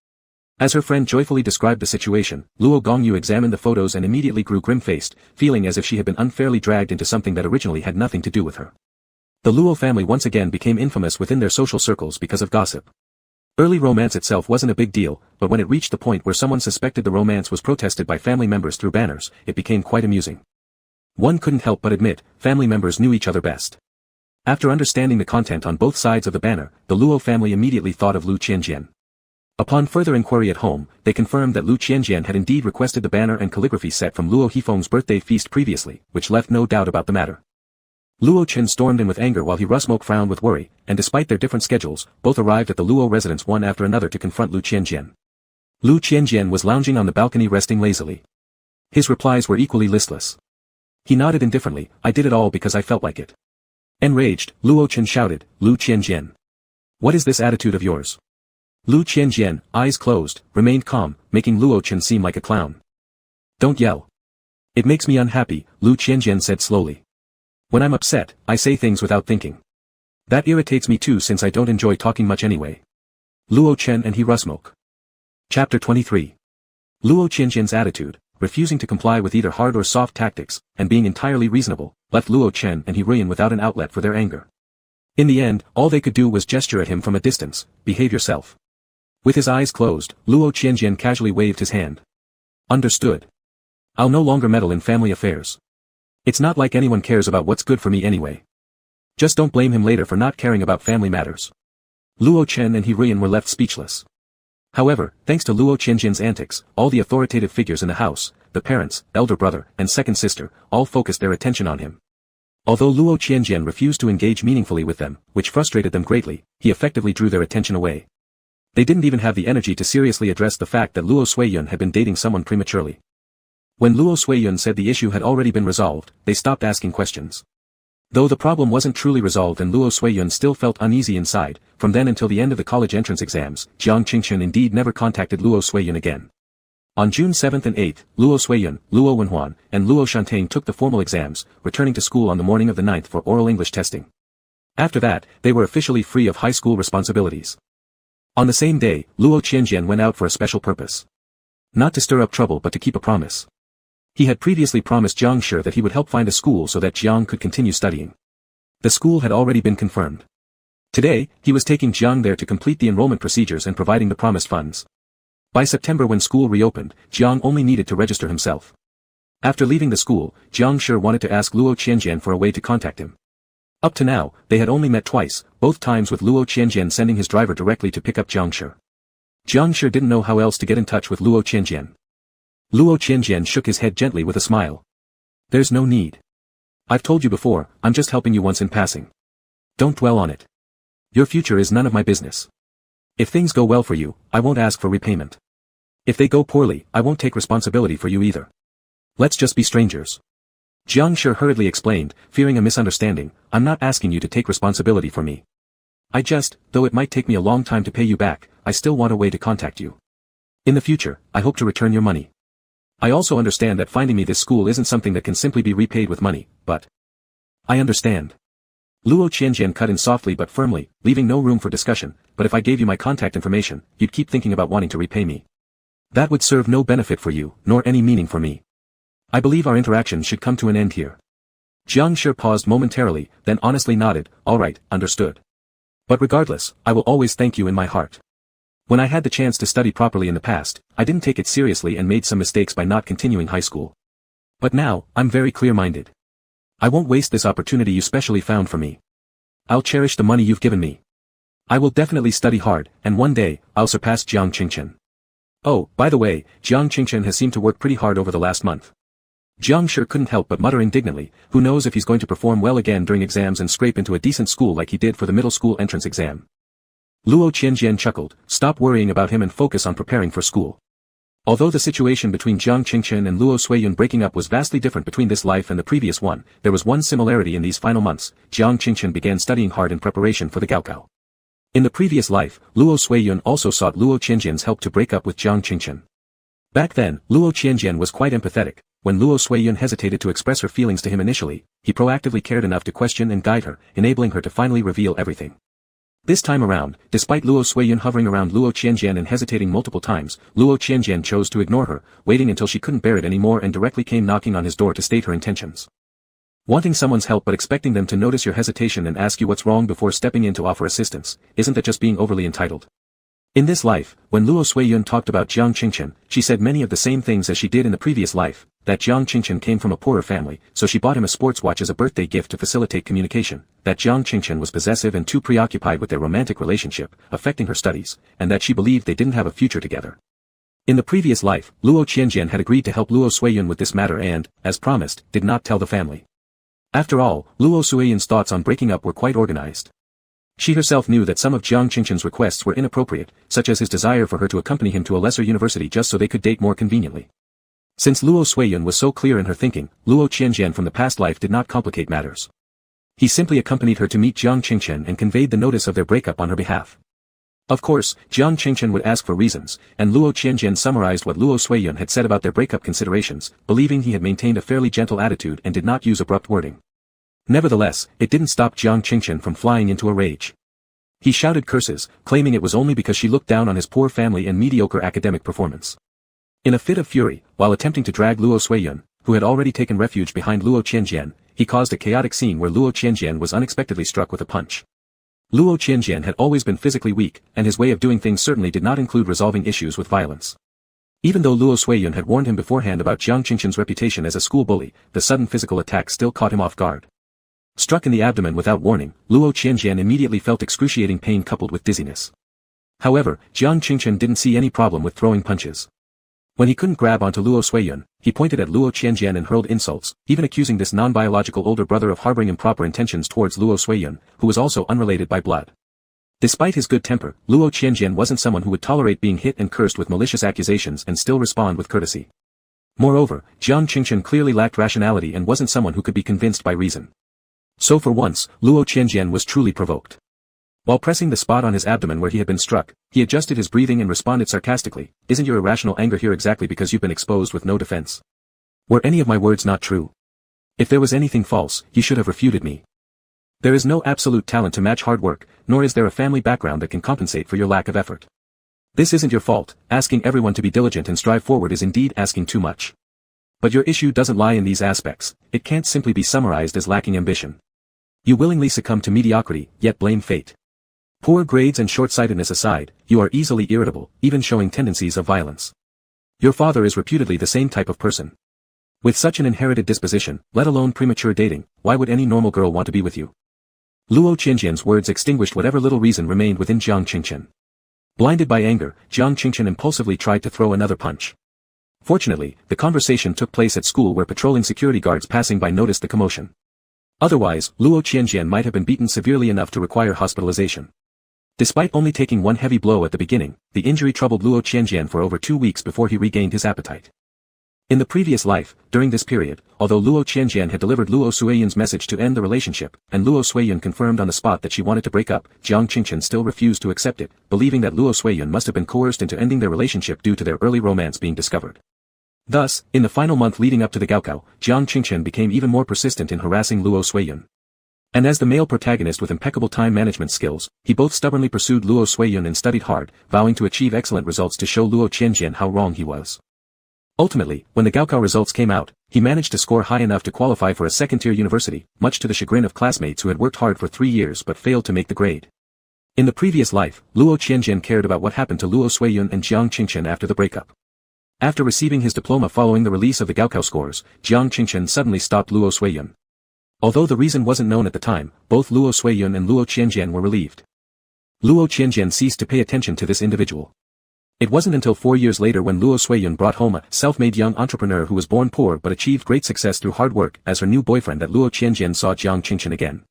As her friend joyfully described the situation, Luo Gongyu examined the photos and immediately grew grim-faced, feeling as if she had been unfairly dragged into something that originally had nothing to do with her. The Luo family once again became infamous within their social circles because of gossip. Early romance itself wasn't a big deal, but when it reached the point where someone suspected the romance was protested by family members through banners, it became quite amusing. One couldn't help but admit, family members knew each other best. After understanding the content on both sides of the banner, the Luo family immediately thought of Lu Qianjian. Upon further inquiry at home, they confirmed that Lu Qianjian had indeed requested the banner and calligraphy set from Luo Hifeng's birthday feast previously, which left no doubt about the matter. Luo Chen stormed in with anger while Rusmok frowned with worry, and despite their different schedules, both arrived at the Luo residence one after another to confront Lu Qianjian. Lu Qianjian was lounging on the balcony resting lazily. His replies were equally listless. He nodded indifferently, "I did it all because I felt like it." Enraged, Luo Chen shouted, "Lu Qianjian. What is this attitude of yours?" Lu Qianjian, eyes closed, remained calm, making Luo Chen seem like a clown. "Don't yell. It makes me unhappy," Lu Qianjian said slowly. "When I'm upset, I say things without thinking. That irritates me too since I don't enjoy talking much anyway." Luo Chen and Rusmok. Chapter 23. Luo Qianjian's attitude, refusing to comply with either hard or soft tactics, and being entirely reasonable, left Luo Chen and Ruyan without an outlet for their anger. In the end, all they could do was gesture at him from a distance, "Behave yourself." With his eyes closed, Luo Qianjian casually waved his hand. "Understood. I'll no longer meddle in family affairs. It's not like anyone cares about what's good for me anyway. Just don't blame him later for not caring about family matters." Luo Chen and Ruyan were left speechless. However, thanks to Luo Qianjian's antics, all the authoritative figures in the house, the parents, elder brother, and second sister, all focused their attention on him. Although Luo Qianjian refused to engage meaningfully with them, which frustrated them greatly, he effectively drew their attention away. They didn't even have the energy to seriously address the fact that Luo Suiyun had been dating someone prematurely. When Luo Suiyun said the issue had already been resolved, they stopped asking questions. Though the problem wasn't truly resolved and Luo Suiyun still felt uneasy inside, from then until the end of the college entrance exams, Jiang Qingchen indeed never contacted Luo Suiyun again. On June 7th and 8th, Luo Suiyun, Luo Wenhuan, and Luo Shantang took the formal exams, returning to school on the morning of the 9th for oral English testing. After that, they were officially free of high school responsibilities. On the same day, Luo Qianjian went out for a special purpose. Not to stir up trouble but to keep a promise. He had previously promised Jiang Shi that he would help find a school so that Jiang could continue studying. The school had already been confirmed. Today, he was taking Jiang there to complete the enrollment procedures and providing the promised funds. By September when school reopened, Jiang only needed to register himself. After leaving the school, Jiang Shi wanted to ask Luo Qianjian for a way to contact him. Up to now, they had only met twice, both times with Luo Qianjian sending his driver directly to pick up Jiang Shi. Jiang Shi didn't know how else to get in touch with Luo Qianjian. Luo Qianjian shook his head gently with a smile. "There's no need. I've told you before, I'm just helping you once in passing. Don't dwell on it. Your future is none of my business. If things go well for you, I won't ask for repayment. If they go poorly, I won't take responsibility for you either. Let's just be strangers." Jiang Shi hurriedly explained, fearing a misunderstanding, I'm not asking you to take responsibility for me. Though it might take me a long time to pay you back, I still want a way to contact you. In the future, I hope to return your money. I also understand that finding me this school isn't something that can simply be repaid with money, but... I understand. Luo Qianjian cut in softly but firmly, leaving no room for discussion, but if I gave you my contact information, you'd keep thinking about wanting to repay me. That would serve no benefit for you, nor any meaning for me. I believe our interaction should come to an end here. Jiang Shi paused momentarily, then honestly nodded, all right, understood. But regardless, I will always thank you in my heart. When I had the chance to study properly in the past, I didn't take it seriously and made some mistakes by not continuing high school. But now, I'm very clear-minded. I won't waste this opportunity you specially found for me. I'll cherish the money you've given me. I will definitely study hard, and one day, I'll surpass Jiang Qingchen. Oh, by the way, Jiang Qingchen has seemed to work pretty hard over the last month. Jiang Shi couldn't help but mutter indignantly, who knows if he's going to perform well again during exams and scrape into a decent school like he did for the middle school entrance exam. Luo Qianjian chuckled, stop worrying about him and focus on preparing for school. Although the situation between Jiang Qingchen and Luo Suiyun breaking up was vastly different between this life and the previous one, there was one similarity in these final months. Jiang Qingchen began studying hard in preparation for the Gaokao. In the previous life, Luo Suiyun also sought Luo Qianjian's help to break up with Jiang Qingchen. Back then, Luo Qianjian was quite empathetic. When Luo Suiyun hesitated to express her feelings to him initially, he proactively cared enough to question and guide her, enabling her to finally reveal everything. This time around, despite Luo Suiyun hovering around Luo Qianjian and hesitating multiple times, Luo Qianjian chose to ignore her, waiting until she couldn't bear it anymore and directly came knocking on his door to state her intentions. Wanting someone's help but expecting them to notice your hesitation and ask you what's wrong before stepping in to offer assistance, isn't that just being overly entitled? In this life, when Luo Suiyun talked about Jiang Qingchen, she said many of the same things as she did in the previous life, that Jiang Qingchen came from a poorer family, so she bought him a sports watch as a birthday gift to facilitate communication, that Jiang Qingchen was possessive and too preoccupied with their romantic relationship, affecting her studies, and that she believed they didn't have a future together. In the previous life, Luo Qianjian had agreed to help Luo Suiyun with this matter and, as promised, did not tell the family. After all, Luo Suiyun's thoughts on breaking up were quite organized. She herself knew that some of Jiang Qingchen's requests were inappropriate, such as his desire for her to accompany him to a lesser university just so they could date more conveniently. Since Luo Suiyun was so clear in her thinking, Luo Qianjian from the past life did not complicate matters. He simply accompanied her to meet Jiang Qingchen and conveyed the notice of their breakup on her behalf. Of course, Jiang Qingchen would ask for reasons, and Luo Qianjian summarized what Luo Suiyun had said about their breakup considerations, believing he had maintained a fairly gentle attitude and did not use abrupt wording. Nevertheless, it didn't stop Jiang Qingchen from flying into a rage. He shouted curses, claiming it was only because she looked down on his poor family and mediocre academic performance. In a fit of fury, while attempting to drag Luo Suiyun, who had already taken refuge behind Luo Qianjian, he caused a chaotic scene where Luo Qianjian was unexpectedly struck with a punch. Luo Qianjian had always been physically weak, and his way of doing things certainly did not include resolving issues with violence. Even though Luo Suiyun had warned him beforehand about Jiang Qingchen's reputation as a school bully, the sudden physical attack still caught him off guard. Struck in the abdomen without warning, Luo Qianjian immediately felt excruciating pain coupled with dizziness. However, Jiang Qingchen didn't see any problem with throwing punches. When he couldn't grab onto Luo Suiyun, he pointed at Luo Qianjian and hurled insults, even accusing this non-biological older brother of harboring improper intentions towards Luo Suiyun, who was also unrelated by blood. Despite his good temper, Luo Qianjian wasn't someone who would tolerate being hit and cursed with malicious accusations and still respond with courtesy. Moreover, Jiang Qingchen clearly lacked rationality and wasn't someone who could be convinced by reason. So for once, Luo Qianjian was truly provoked. While pressing the spot on his abdomen where he had been struck, he adjusted his breathing and responded sarcastically, "Isn't your irrational anger here exactly because you've been exposed with no defense? Were any of my words not true? If there was anything false, you should have refuted me. There is no absolute talent to match hard work, nor is there a family background that can compensate for your lack of effort. This isn't your fault. Asking everyone to be diligent and strive forward is indeed asking too much. But your issue doesn't lie in these aspects. It can't simply be summarized as lacking ambition. You willingly succumb to mediocrity, yet blame fate. Poor grades and short-sightedness aside, you are easily irritable, even showing tendencies of violence. Your father is reputedly the same type of person. With such an inherited disposition, let alone premature dating, why would any normal girl want to be with you?" Luo Qianjian's words extinguished whatever little reason remained within Jiang Qingchen. Blinded by anger, Jiang Qingchen impulsively tried to throw another punch. Fortunately, the conversation took place at school where patrolling security guards passing by noticed the commotion. Otherwise, Luo Qianjian might have been beaten severely enough to require hospitalization. Despite only taking one heavy blow at the beginning, the injury troubled Luo Qianjian for over 2 weeks before he regained his appetite. In the previous life, during this period, although Luo Qianjian had delivered Luo Suiyun's message to end the relationship, and Luo Suiyun confirmed on the spot that she wanted to break up, Jiang Qingchen still refused to accept it, believing that Luo Suiyun must have been coerced into ending their relationship due to their early romance being discovered. Thus, in the final month leading up to the Gaokao, Jiang Qingchen became even more persistent in harassing Luo Suiyun. And as the male protagonist with impeccable time management skills, he both stubbornly pursued Luo Suiyun and studied hard, vowing to achieve excellent results to show Luo Qianjian how wrong he was. Ultimately, when the Gaokao results came out, he managed to score high enough to qualify for a second-tier university, much to the chagrin of classmates who had worked hard for 3 years but failed to make the grade. In the previous life, Luo Qianjian cared about what happened to Luo Suiyun and Jiang Qingchen after the breakup. After receiving his diploma following the release of the Gaokao scores, Jiang Qingchen suddenly stopped Luo Suiyun. Although the reason wasn't known at the time, both Luo Suiyun and Luo Qianjian were relieved. Luo Qianjian ceased to pay attention to this individual. It wasn't until 4 years later when Luo Suiyun brought home a self-made young entrepreneur who was born poor but achieved great success through hard work as her new boyfriend that Luo Qianjian saw Jiang Qingchen again.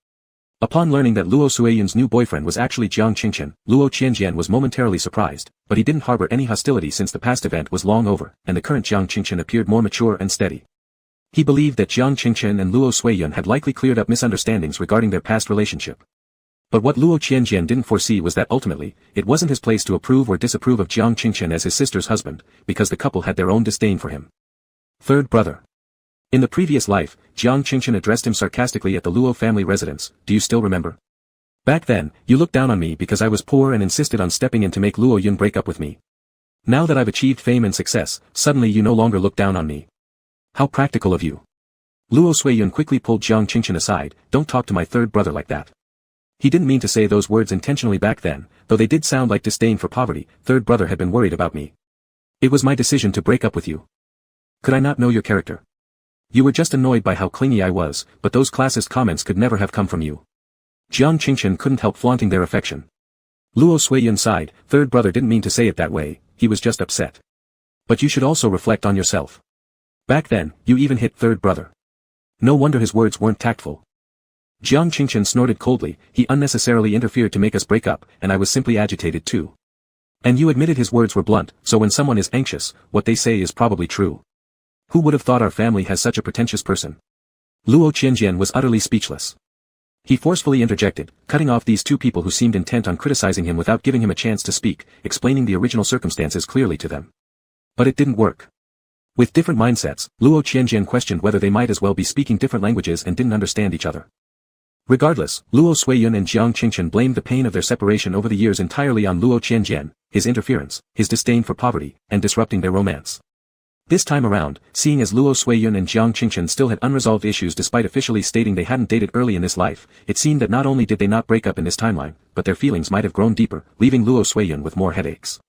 Upon learning that Luo Suiyun's new boyfriend was actually Jiang Qingchen, Luo Qianjian was momentarily surprised, but he didn't harbor any hostility since the past event was long over, and the current Jiang Qingchen appeared more mature and steady. He believed that Jiang Qingchen and Luo Suiyun had likely cleared up misunderstandings regarding their past relationship. But what Luo Qianjian didn't foresee was that ultimately, it wasn't his place to approve or disapprove of Jiang Qingchen as his sister's husband, because the couple had their own disdain for him. Third brother. In the previous life, Jiang Qingchen addressed him sarcastically at the Luo family residence, do you still remember? Back then, you looked down on me because I was poor and insisted on stepping in to make Luo Yun break up with me. Now that I've achieved fame and success, suddenly you no longer look down on me. How practical of you. Luo Suiyun quickly pulled Jiang Qingchen aside, don't talk to my third brother like that. He didn't mean to say those words intentionally back then, though they did sound like disdain for poverty. Third brother had been worried about me. It was my decision to break up with you. Could I not know your character? You were just annoyed by how clingy I was, but those classist comments could never have come from you. Jiang Qingchen couldn't help flaunting their affection. Luo Suiyun sighed, third brother didn't mean to say it that way, he was just upset. But you should also reflect on yourself. Back then, you even hit third brother. No wonder his words weren't tactful. Jiang Qingchen snorted coldly, he unnecessarily interfered to make us break up, and I was simply agitated too. And you admitted his words were blunt, so when someone is anxious, what they say is probably true. Who would have thought our family has such a pretentious person? Luo Qianjian was utterly speechless. He forcefully interjected, cutting off these two people who seemed intent on criticizing him without giving him a chance to speak, explaining the original circumstances clearly to them. But it didn't work. With different mindsets, Luo Qianjian questioned whether they might as well be speaking different languages and didn't understand each other. Regardless, Luo Suiyun and Jiang Qingchen blamed the pain of their separation over the years entirely on Luo Qianjian, his interference, his disdain for poverty, and disrupting their romance. This time around, seeing as Luo Suiyun and Jiang Qingchen still had unresolved issues despite officially stating they hadn't dated early in this life, it seemed that not only did they not break up in this timeline, but their feelings might have grown deeper, leaving Luo Suiyun with more headaches.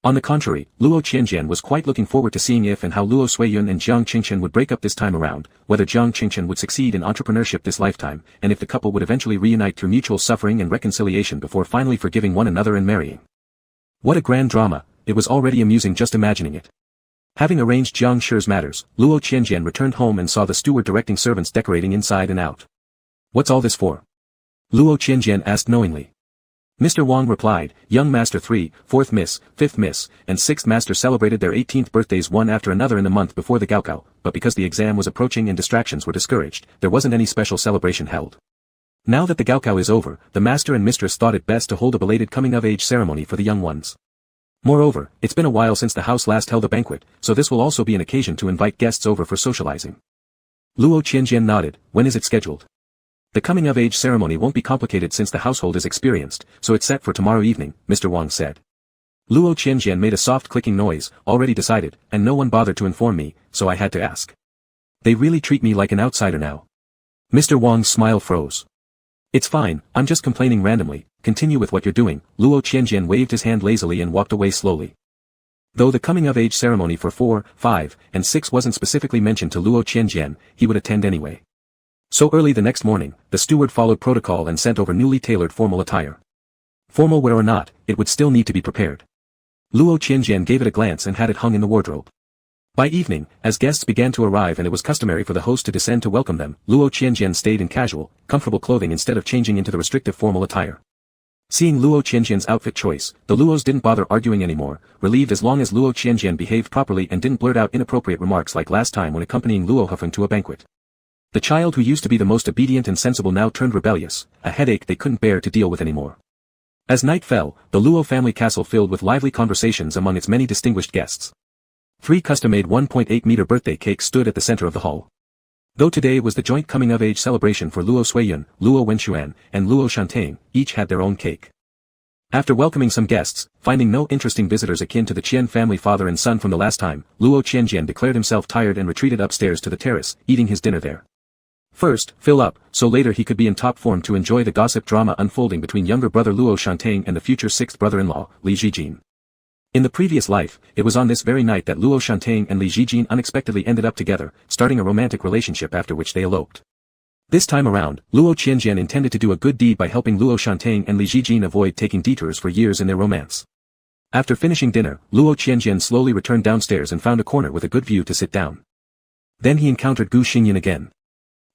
On the contrary, Luo Qianjian was quite looking forward to seeing if and how Luo Suiyun and Jiang Qingchen would break up this time around, whether Jiang Qingchen would succeed in entrepreneurship this lifetime, and if the couple would eventually reunite through mutual suffering and reconciliation before finally forgiving one another and marrying. What a grand drama, it was already amusing just imagining it. Having arranged Jiang Shi's matters, Luo Qianjian returned home and saw the steward directing servants decorating inside and out. What's all this for? Luo Qianjian asked knowingly. Mr. Wang replied, young master 3, 4th miss, 5th miss, and 6th master celebrated their 18th birthdays one after another in the month before the Gaokao, but because the exam was approaching and distractions were discouraged, there wasn't any special celebration held. Now that the Gaokao is over, the master and mistress thought it best to hold a belated coming-of-age ceremony for the young ones. Moreover, it's been a while since the house last held a banquet, so this will also be an occasion to invite guests over for socializing. Luo Qianjian nodded, when is it scheduled? The coming-of-age ceremony won't be complicated since the household is experienced, so it's set for tomorrow evening, Mr. Wang said. Luo Qianjian made a soft clicking noise, already decided, and no one bothered to inform me, so I had to ask. They really treat me like an outsider now. Mr. Wang's smile froze. It's fine, I'm just complaining randomly, continue with what you're doing. Luo Qianjian waved his hand lazily and walked away slowly. Though the coming-of-age ceremony for 4, 5, and 6 wasn't specifically mentioned to Luo Qianjian, he would attend anyway. So early the next morning, the steward followed protocol and sent over newly tailored formal attire. Formal wear or not, it would still need to be prepared. Luo Qianjian gave it a glance and had it hung in the wardrobe. By evening, as guests began to arrive and it was customary for the host to descend to welcome them, Luo Qianjian stayed in casual, comfortable clothing instead of changing into the restrictive formal attire. Seeing Luo Qianjian's outfit choice, the Luos didn't bother arguing anymore, relieved as long as Luo Qianjian behaved properly and didn't blurt out inappropriate remarks like last time when accompanying Luo Hufeng to a banquet. The child who used to be the most obedient and sensible now turned rebellious, a headache they couldn't bear to deal with anymore. As night fell, the Luo family castle filled with lively conversations among its many distinguished guests. 3 custom-made 1.8-meter birthday cakes stood at the center of the hall. Though today was the joint coming-of-age celebration for Luo Suiyun, Luo Wenxuan, and Luo Shantang, each had their own cake. After welcoming some guests, finding no interesting visitors akin to the Qian family father and son from the last time, Luo Qianjian declared himself tired and retreated upstairs to the terrace, eating his dinner there. First, fill up, so later he could be in top form to enjoy the gossip drama unfolding between younger brother Luo Shantang and the future 6th brother-in-law, Li Zhijin. In the previous life, it was on this very night that Luo Shantang and Li Zhijin unexpectedly ended up together, starting a romantic relationship after which they eloped. This time around, Luo Qianjian intended to do a good deed by helping Luo Shantang and Li Zhijin avoid taking detours for years in their romance. After finishing dinner, Luo Qianjian slowly returned downstairs and found a corner with a good view to sit down. Then he encountered Gu Xingyan again.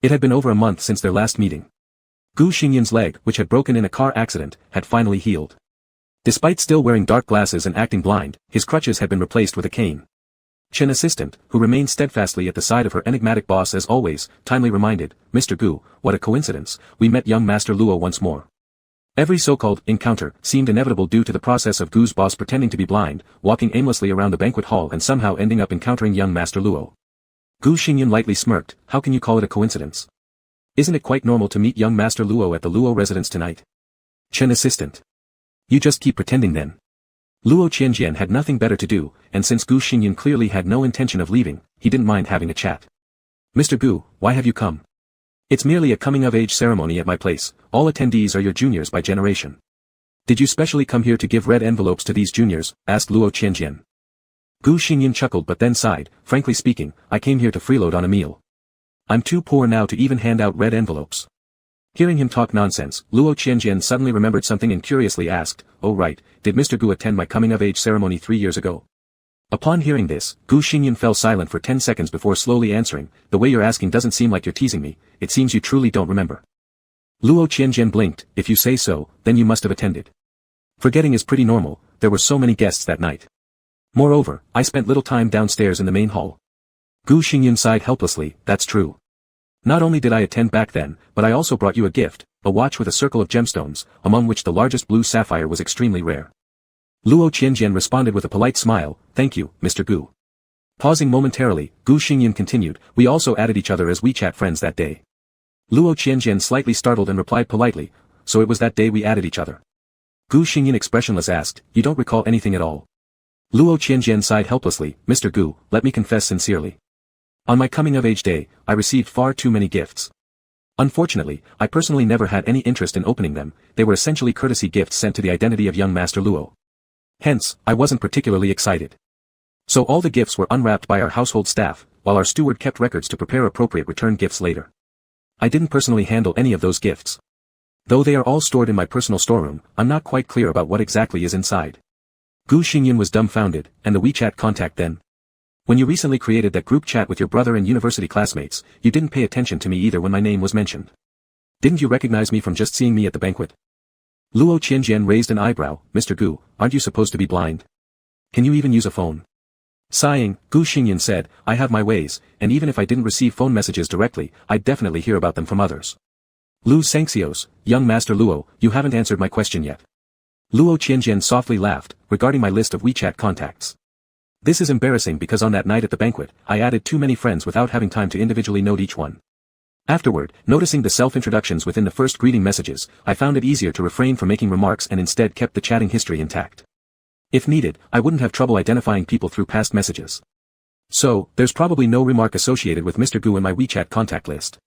It had been over a month since their last meeting. Gu Xingyan's leg, which had broken in a car accident, had finally healed. Despite still wearing dark glasses and acting blind, his crutches had been replaced with a cane. Chen assistant, who remained steadfastly at the side of her enigmatic boss as always, timely reminded, "Mr. Gu, what a coincidence, we met young Master Luo once more." Every so-called encounter seemed inevitable due to the process of Gu's boss pretending to be blind, walking aimlessly around the banquet hall and somehow ending up encountering young Master Luo. Gu Xingyan lightly smirked, "How can you call it a coincidence? Isn't it quite normal to meet young Master Luo at the Luo residence tonight?" Chen assistant. "You just keep pretending then." Luo Qianjian had nothing better to do, and since Gu Xingyan clearly had no intention of leaving, he didn't mind having a chat. "Mr. Gu, why have you come?" "It's merely a coming-of-age ceremony at my place, all attendees are your juniors by generation." "Did you specially come here to give red envelopes to these juniors?" asked Luo Qianjian. Gu Xingyan chuckled but then sighed, "Frankly speaking, I came here to freeload on a meal. I'm too poor now to even hand out red envelopes." Hearing him talk nonsense, Luo Qianjian suddenly remembered something and curiously asked, "Oh right, did Mr. Gu attend my coming-of-age ceremony 3 years ago?" Upon hearing this, Gu Xingyan fell silent for 10 seconds before slowly answering, "The way you're asking doesn't seem like you're teasing me, it seems you truly don't remember." Luo Qianjian blinked, "If you say so, then you must have attended. Forgetting is pretty normal, there were so many guests that night. Moreover, I spent little time downstairs in the main hall." Gu Xingyan sighed helplessly, "That's true. Not only did I attend back then, but I also brought you a gift, a watch with a circle of gemstones, among which the largest blue sapphire was extremely rare." Luo Qianjian responded with a polite smile, "Thank you, Mr. Gu." Pausing momentarily, Gu Xingyan continued, "We also added each other as WeChat friends that day." Luo Qianjian slightly startled and replied politely, "So it was that day we added each other?" Gu Xingyan expressionless asked, "You don't recall anything at all?" Luo Qianjian sighed helplessly, "Mr. Gu, let me confess sincerely. On my coming-of-age day, I received far too many gifts. Unfortunately, I personally never had any interest in opening them, they were essentially courtesy gifts sent to the identity of young Master Luo. Hence, I wasn't particularly excited. So all the gifts were unwrapped by our household staff, while our steward kept records to prepare appropriate return gifts later. I didn't personally handle any of those gifts. Though they are all stored in my personal storeroom, I'm not quite clear about what exactly is inside." Gu Xingyan was dumbfounded, "And the WeChat contact then? When you recently created that group chat with your brother and university classmates, you didn't pay attention to me either when my name was mentioned. Didn't you recognize me from just seeing me at the banquet?" Luo Qianjian raised an eyebrow, "Mr. Gu, aren't you supposed to be blind? Can you even use a phone?" Sighing, Gu Xingyan said, "I have my ways, and even if I didn't receive phone messages directly, I'd definitely hear about them from others." "Lu Sangxios, young Master Luo, you haven't answered my question yet." Luo Qianjian softly laughed, "Regarding my list of WeChat contacts. This is embarrassing because on that night at the banquet, I added too many friends without having time to individually note each one. Afterward, noticing the self-introductions within the first greeting messages, I found it easier to refrain from making remarks and instead kept the chatting history intact. If needed, I wouldn't have trouble identifying people through past messages. So, there's probably no remark associated with Mr. Gu in my WeChat contact list.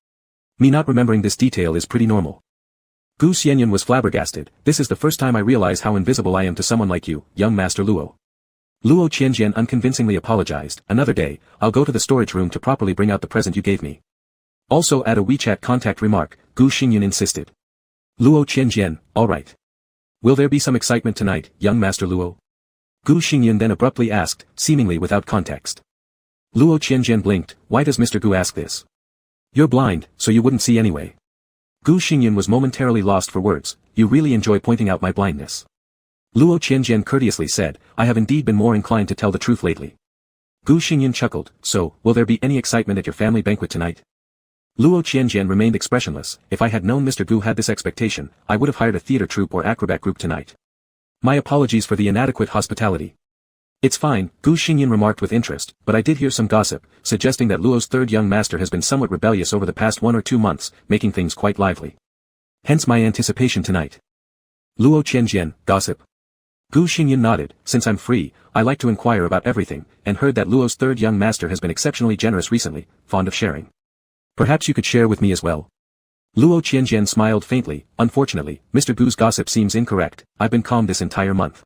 Me not remembering this detail is pretty normal." Gu Xingyan was flabbergasted, "This is the first time I realize how invisible I am to someone like you, young Master Luo." Luo Qianjian unconvincingly apologized, "Another day, I'll go to the storage room to properly bring out the present you gave me." "Also add a WeChat contact remark," Gu Xingyan insisted. Luo Qianjian, "All right. Will there be some excitement tonight, young Master Luo?" Gu Xingyan then abruptly asked, seemingly without context. Luo Qianjian blinked, "Why does Mr. Gu ask this? You're blind, so you wouldn't see anyway." Gu Xingyan was momentarily lost for words, you really enjoy pointing out my blindness. Luo Qianjian courteously said, I have indeed been more inclined to tell the truth lately. Gu Xingyan chuckled, so, will there be any excitement at your family banquet tonight? Luo Qianjian remained expressionless. If I had known Mr. Gu had this expectation, I would have hired a theater troupe or acrobat group tonight. My apologies for the inadequate hospitality. It's fine, Gu Xingyan remarked with interest, but I did hear some gossip, suggesting that Luo's third young master has been somewhat rebellious over the past 1 or 2 months, making things quite lively. Hence my anticipation tonight. Luo Qianjian, gossip. Gu Xingyan nodded. Since I'm free, I like to inquire about everything, and heard that Luo's third young master has been exceptionally generous recently, fond of sharing. Perhaps you could share with me as well. Luo Qianjian smiled faintly. Unfortunately, Mr. Gu's gossip seems incorrect. I've been calm this entire month.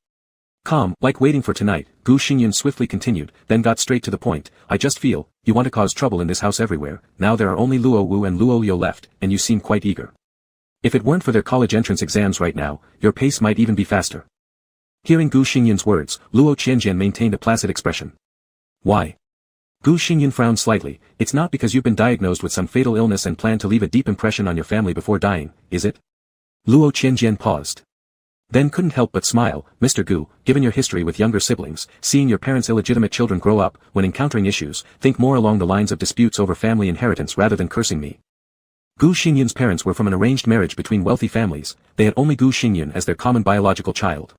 Calm, like waiting for tonight, Gu Xingyan swiftly continued, then got straight to the point. I just feel, you want to cause trouble in this house everywhere. Now there are only Luo Wu and Luo Liu left, and you seem quite eager. If it weren't for their college entrance exams right now, your pace might even be faster. Hearing Gu Xingyan's words, Luo Qianjian maintained a placid expression. Why? Gu Xingyan frowned slightly. It's not because you've been diagnosed with some fatal illness and plan to leave a deep impression on your family before dying, is it? Luo Qianjian paused. Then couldn't help but smile. Mr. Gu, given your history with younger siblings, seeing your parents' illegitimate children grow up, when encountering issues, think more along the lines of disputes over family inheritance rather than cursing me. Gu Xingyan's parents were from an arranged marriage between wealthy families. They had only Gu Xingyan as their common biological child.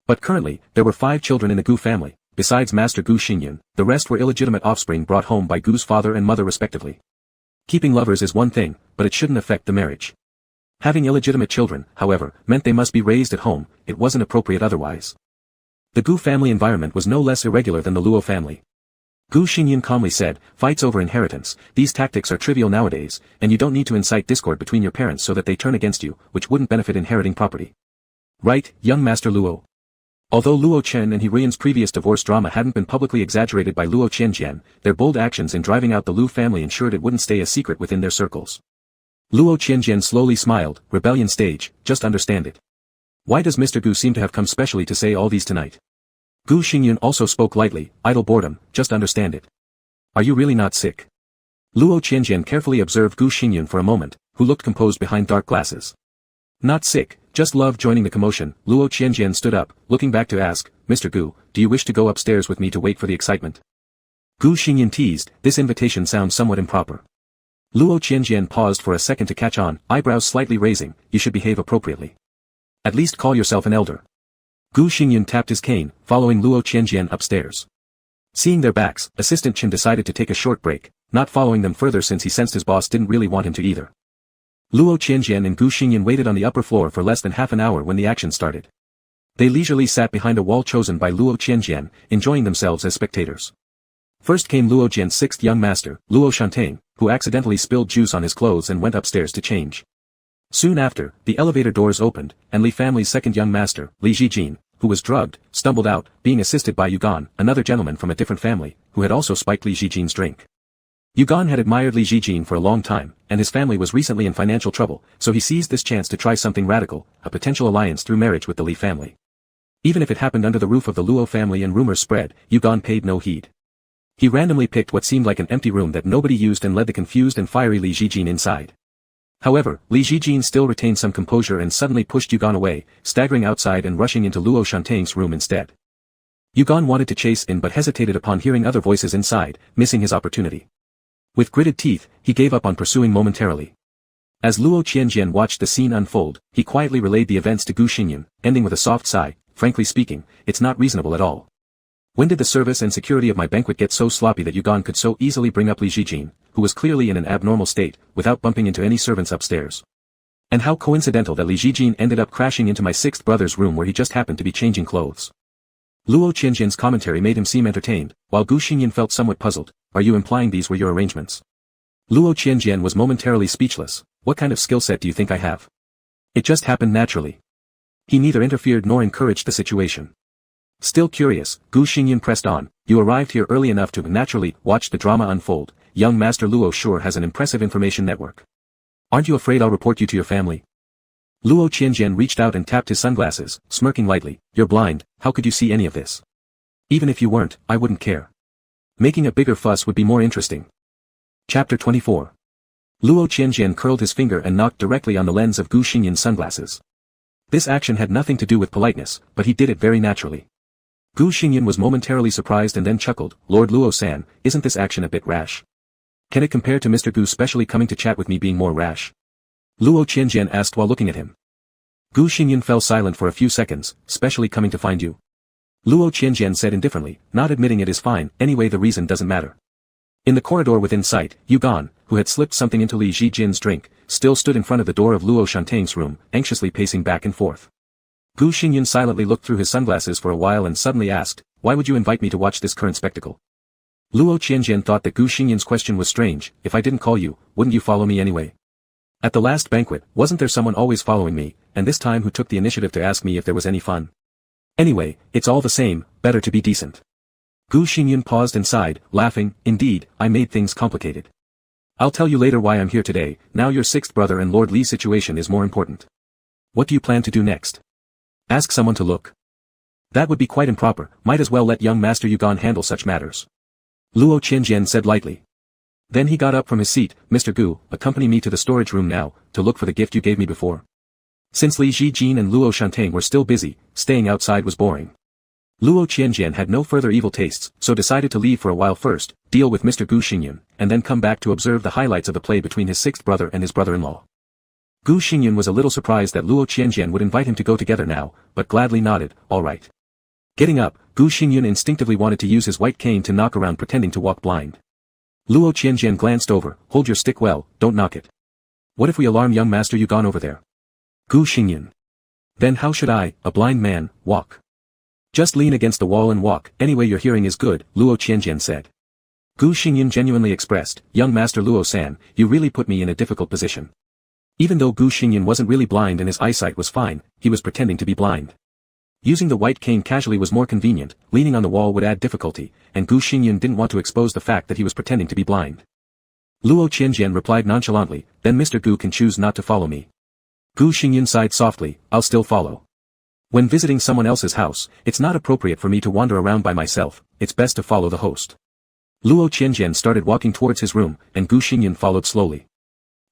But currently, there were 5 children in the Gu family. Besides Master Gu Xingyan, the rest were illegitimate offspring brought home by Gu's father and mother respectively. Keeping lovers is one thing, but it shouldn't affect the marriage. Having illegitimate children, however, meant they must be raised at home. It wasn't appropriate otherwise. The Gu family environment was no less irregular than the Luo family. Gu Xingyan calmly said, fights over inheritance, these tactics are trivial nowadays, and you don't need to incite discord between your parents so that they turn against you, which wouldn't benefit inheriting property. Right, young Master Luo? Although Luo Chen and He Rian's previous divorce drama hadn't been publicly exaggerated by Luo Qianjian, their bold actions in driving out the Lu family ensured it wouldn't stay a secret within their circles. Luo Qianjian slowly smiled. Rebellion stage, just understand it. Why does Mr. Gu seem to have come specially to say all these tonight? Gu Xingyan also spoke lightly. Idle boredom, just understand it. Are you really not sick? Luo Qianjian carefully observed Gu Xingyan for a moment, who looked composed behind dark glasses. Not sick, just love joining the commotion. Luo Qianjian stood up, looking back to ask, Mr. Gu, do you wish to go upstairs with me to wait for the excitement? Gu Xingyan teased, this invitation sounds somewhat improper. Luo Qianjian paused for a second to catch on, eyebrows slightly raising, you should behave appropriately. At least call yourself an elder. Gu Xingyan tapped his cane, following Luo Qianjian upstairs. Seeing their backs, Assistant Chen decided to take a short break, not following them further since he sensed his boss didn't really want him to either. Luo Qianjian and Gu Xingyan waited on the upper floor for less than half an hour when the action started. They leisurely sat behind a wall chosen by Luo Qianjian, enjoying themselves as spectators. First came Luo Jian's 6th young master, Luo Shantang, who accidentally spilled juice on his clothes and went upstairs to change. Soon after, the elevator doors opened, and Li family's 2nd young master, Li Zhijin, who was drugged, stumbled out, being assisted by Yugan, another gentleman from a different family, who had also spiked Li Zhijin's drink. Yugan had admired Li Zhijin for a long time, and his family was recently in financial trouble, so he seized this chance to try something radical, a potential alliance through marriage with the Li family. Even if it happened under the roof of the Luo family and rumors spread, Yugan paid no heed. He randomly picked what seemed like an empty room that nobody used and led the confused and fiery Li Zhijin inside. However, Li Zhijin still retained some composure and suddenly pushed Yugan away, staggering outside and rushing into Luo Shantang's room instead. Yugan wanted to chase in but hesitated upon hearing other voices inside, missing his opportunity. With gritted teeth, he gave up on pursuing momentarily. As Luo Qianjian watched the scene unfold, he quietly relayed the events to Gu Xingyan, ending with a soft sigh, frankly speaking, it's not reasonable at all. When did the service and security of my banquet get so sloppy that Yugan could so easily bring up Li Zhijin, who was clearly in an abnormal state, without bumping into any servants upstairs? And how coincidental that Li Zhijin ended up crashing into my 6th brother's room where he just happened to be changing clothes. Luo Qianjian's commentary made him seem entertained, while Gu Xingyan felt somewhat puzzled. Are you implying these were your arrangements? Luo Qianjian was momentarily speechless. What kind of skill set do you think I have? It just happened naturally. He neither interfered nor encouraged the situation. Still curious, Gu Xingyan pressed on, you arrived here early enough to naturally watch the drama unfold. Young Master Luo sure has an impressive information network. Aren't you afraid I'll report you to your family? Luo Qianjian reached out and tapped his sunglasses, smirking lightly, you're blind, how could you see any of this? Even if you weren't, I wouldn't care. Making a bigger fuss would be more interesting. Chapter 24. Luo Qianjian curled his finger and knocked directly on the lens of Gu Xingyan's sunglasses. This action had nothing to do with politeness, but he did it very naturally. Gu Xingyan was momentarily surprised and then chuckled, "Lord Luo-san, isn't this action a bit rash? Can it compare to Mr. Gu specially coming to chat with me being more rash?" Luo Qianjian asked while looking at him. Gu Xingyan fell silent for a few seconds, "Specially coming to find you?" Luo Qianjian said indifferently, "Not admitting it is fine, anyway the reason doesn't matter." In the corridor within sight, Yu Gan, who had slipped something into Li Zijin's drink, still stood in front of the door of Luo Shantang's room, anxiously pacing back and forth. Gu Xingyan silently looked through his sunglasses for a while and suddenly asked, "Why would you invite me to watch this current spectacle?" Luo Qianjian thought that Gu Xingyan's question was strange. "If I didn't call you, wouldn't you follow me anyway? At the last banquet, wasn't there someone always following me, and this time who took the initiative to ask me if there was any fun? Anyway, it's all the same, better to be decent." Gu Xingyan paused and sighed, laughing, "Indeed, I made things complicated. I'll tell you later why I'm here today. Now your sixth brother and Lord Li's situation is more important. What do you plan to do next? Ask someone to look? That would be quite improper, might as well let young Master Yu Gan handle such matters." Luo Qianjian said lightly. Then he got up from his seat, "Mr. Gu, accompany me to the storage room now, to look for the gift you gave me before." Since Li Zijin and Luo Shantang were still busy, staying outside was boring. Luo Qianjian had no further evil tastes, so decided to leave for a while first, deal with Mr. Gu Xingyan, and then come back to observe the highlights of the play between his sixth brother and his brother-in-law. Gu Xingyan was a little surprised that Luo Qianjian would invite him to go together now, but gladly nodded, "All right." Getting up, Gu Xingyan instinctively wanted to use his white cane to knock around pretending to walk blind. Luo Qianjian glanced over, "Hold your stick well, don't knock it. What if we alarm young Master Yu Gan over there?" Gu Xingyan. "Then how should I, a blind man, walk?" "Just lean against the wall and walk, anyway your hearing is good," Luo Qianjian said. Gu Xingyan genuinely expressed, "Young Master Luo-san, you really put me in a difficult position." Even though Gu Xingyan wasn't really blind and his eyesight was fine, he was pretending to be blind. Using the white cane casually was more convenient, leaning on the wall would add difficulty, and Gu Xingyan didn't want to expose the fact that he was pretending to be blind. Luo Qianjian replied nonchalantly, "Then Mr. Gu can choose not to follow me." Gu Xingyan sighed softly, "I'll still follow. When visiting someone else's house, it's not appropriate for me to wander around by myself, it's best to follow the host." Luo Qianjian started walking towards his room, and Gu Xingyan followed slowly.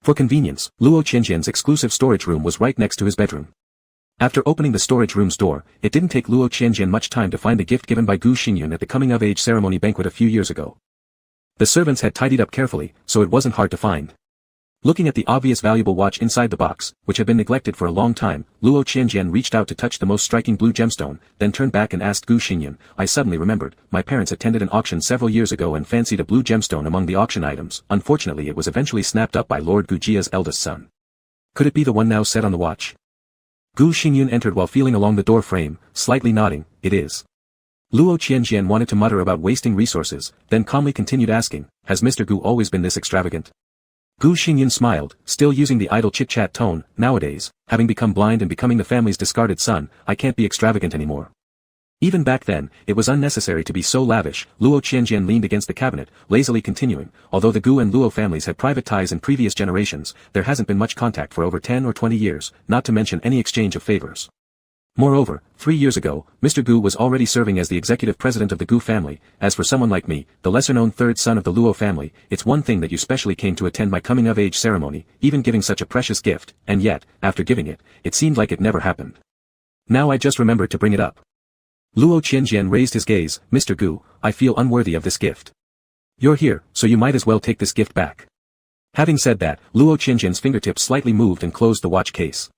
For convenience, Luo Qianjian's exclusive storage room was right next to his bedroom. After opening the storage room's door, it didn't take Luo Qianjian much time to find the gift given by Gu Xingyan at the coming-of-age ceremony banquet a few years ago. The servants had tidied up carefully, so it wasn't hard to find. Looking at the obvious valuable watch inside the box, which had been neglected for a long time, Luo Qianjian reached out to touch the most striking blue gemstone, then turned back and asked Gu Xingyan, "I suddenly remembered, my parents attended an auction several years ago and fancied a blue gemstone among the auction items. Unfortunately it was eventually snapped up by Lord Gujia's eldest son. Could it be the one now set on the watch?" Gu Xingyan entered while feeling along the door frame, slightly nodding, "It is." Luo Qianjian wanted to mutter about wasting resources, then calmly continued asking, "Has Mr. Gu always been this extravagant?" Gu Xingyan smiled, still using the idle chit-chat tone, "Nowadays, having become blind and becoming the family's discarded son, I can't be extravagant anymore. Even back then, it was unnecessary to be so lavish." Luo Qianjian leaned against the cabinet, lazily continuing, "Although the Gu and Luo families had private ties in previous generations, there hasn't been much contact for over 10 or 20 years, not to mention any exchange of favors. Moreover, 3 years ago, Mr. Gu was already serving as the executive president of the Gu family. As for someone like me, the lesser-known third son of the Luo family, it's one thing that you specially came to attend my coming-of-age ceremony, even giving such a precious gift, and yet, after giving it, it seemed like it never happened. Now I just remembered to bring it up." Luo Qianjian raised his gaze, "Mr. Gu, I feel unworthy of this gift. You're here, so you might as well take this gift back." Having said that, Luo Qianjian's fingertips slightly moved and closed the watch case.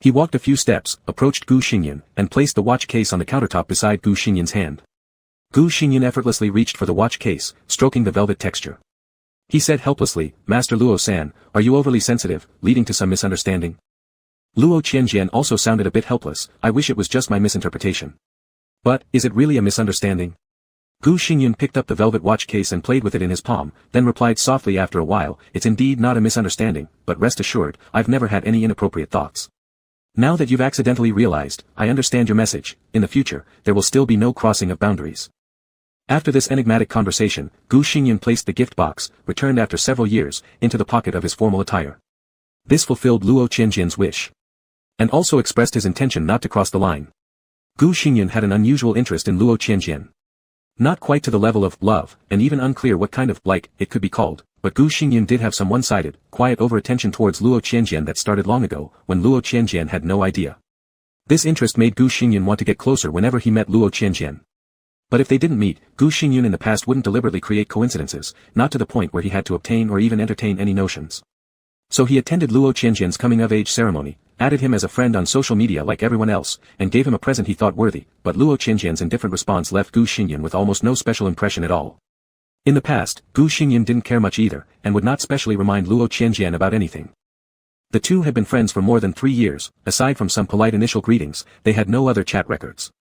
He walked a few steps, approached Gu Xingyan, and placed the watch case on the countertop beside Gu Xingyan's hand. Gu Xingyan effortlessly reached for the watch case, stroking the velvet texture. He said helplessly, "Master Luo-san, are you overly sensitive, leading to some misunderstanding?" Luo Qianjian also sounded a bit helpless, "I wish it was just my misinterpretation." "But, is it really a misunderstanding?" Gu Xingyan picked up the velvet watch case and played with it in his palm, then replied softly after a while, "It's indeed not a misunderstanding, but rest assured, I've never had any inappropriate thoughts. Now that you've accidentally realized, I understand your message. In the future, there will still be no crossing of boundaries." After this enigmatic conversation, Gu Xingyan placed the gift box, returned after several years, into the pocket of his formal attire. This fulfilled Luo Qianjian's wish. And also expressed his intention not to cross the line. Gu Xingyan had an unusual interest in Luo Qianjian. Not quite to the level of love, and even unclear what kind of like it could be called, but Gu Xingyan did have some one-sided, quiet over-attention towards Luo Qianjian that started long ago, when Luo Qianjian had no idea. This interest made Gu Xingyan want to get closer whenever he met Luo Qianjian. But if they didn't meet, Gu Xingyan in the past wouldn't deliberately create coincidences, not to the point where he had to obtain or even entertain any notions. So he attended Luo Qianjian's coming-of-age ceremony, added him as a friend on social media like everyone else, and gave him a present he thought worthy, but Luo Qianjian's indifferent response left Gu Xingyan with almost no special impression at all. In the past, Gu Xingyan didn't care much either, and would not specially remind Luo Qianjian about anything. The two had been friends for more than 3 years, aside from some polite initial greetings, they had no other chat records.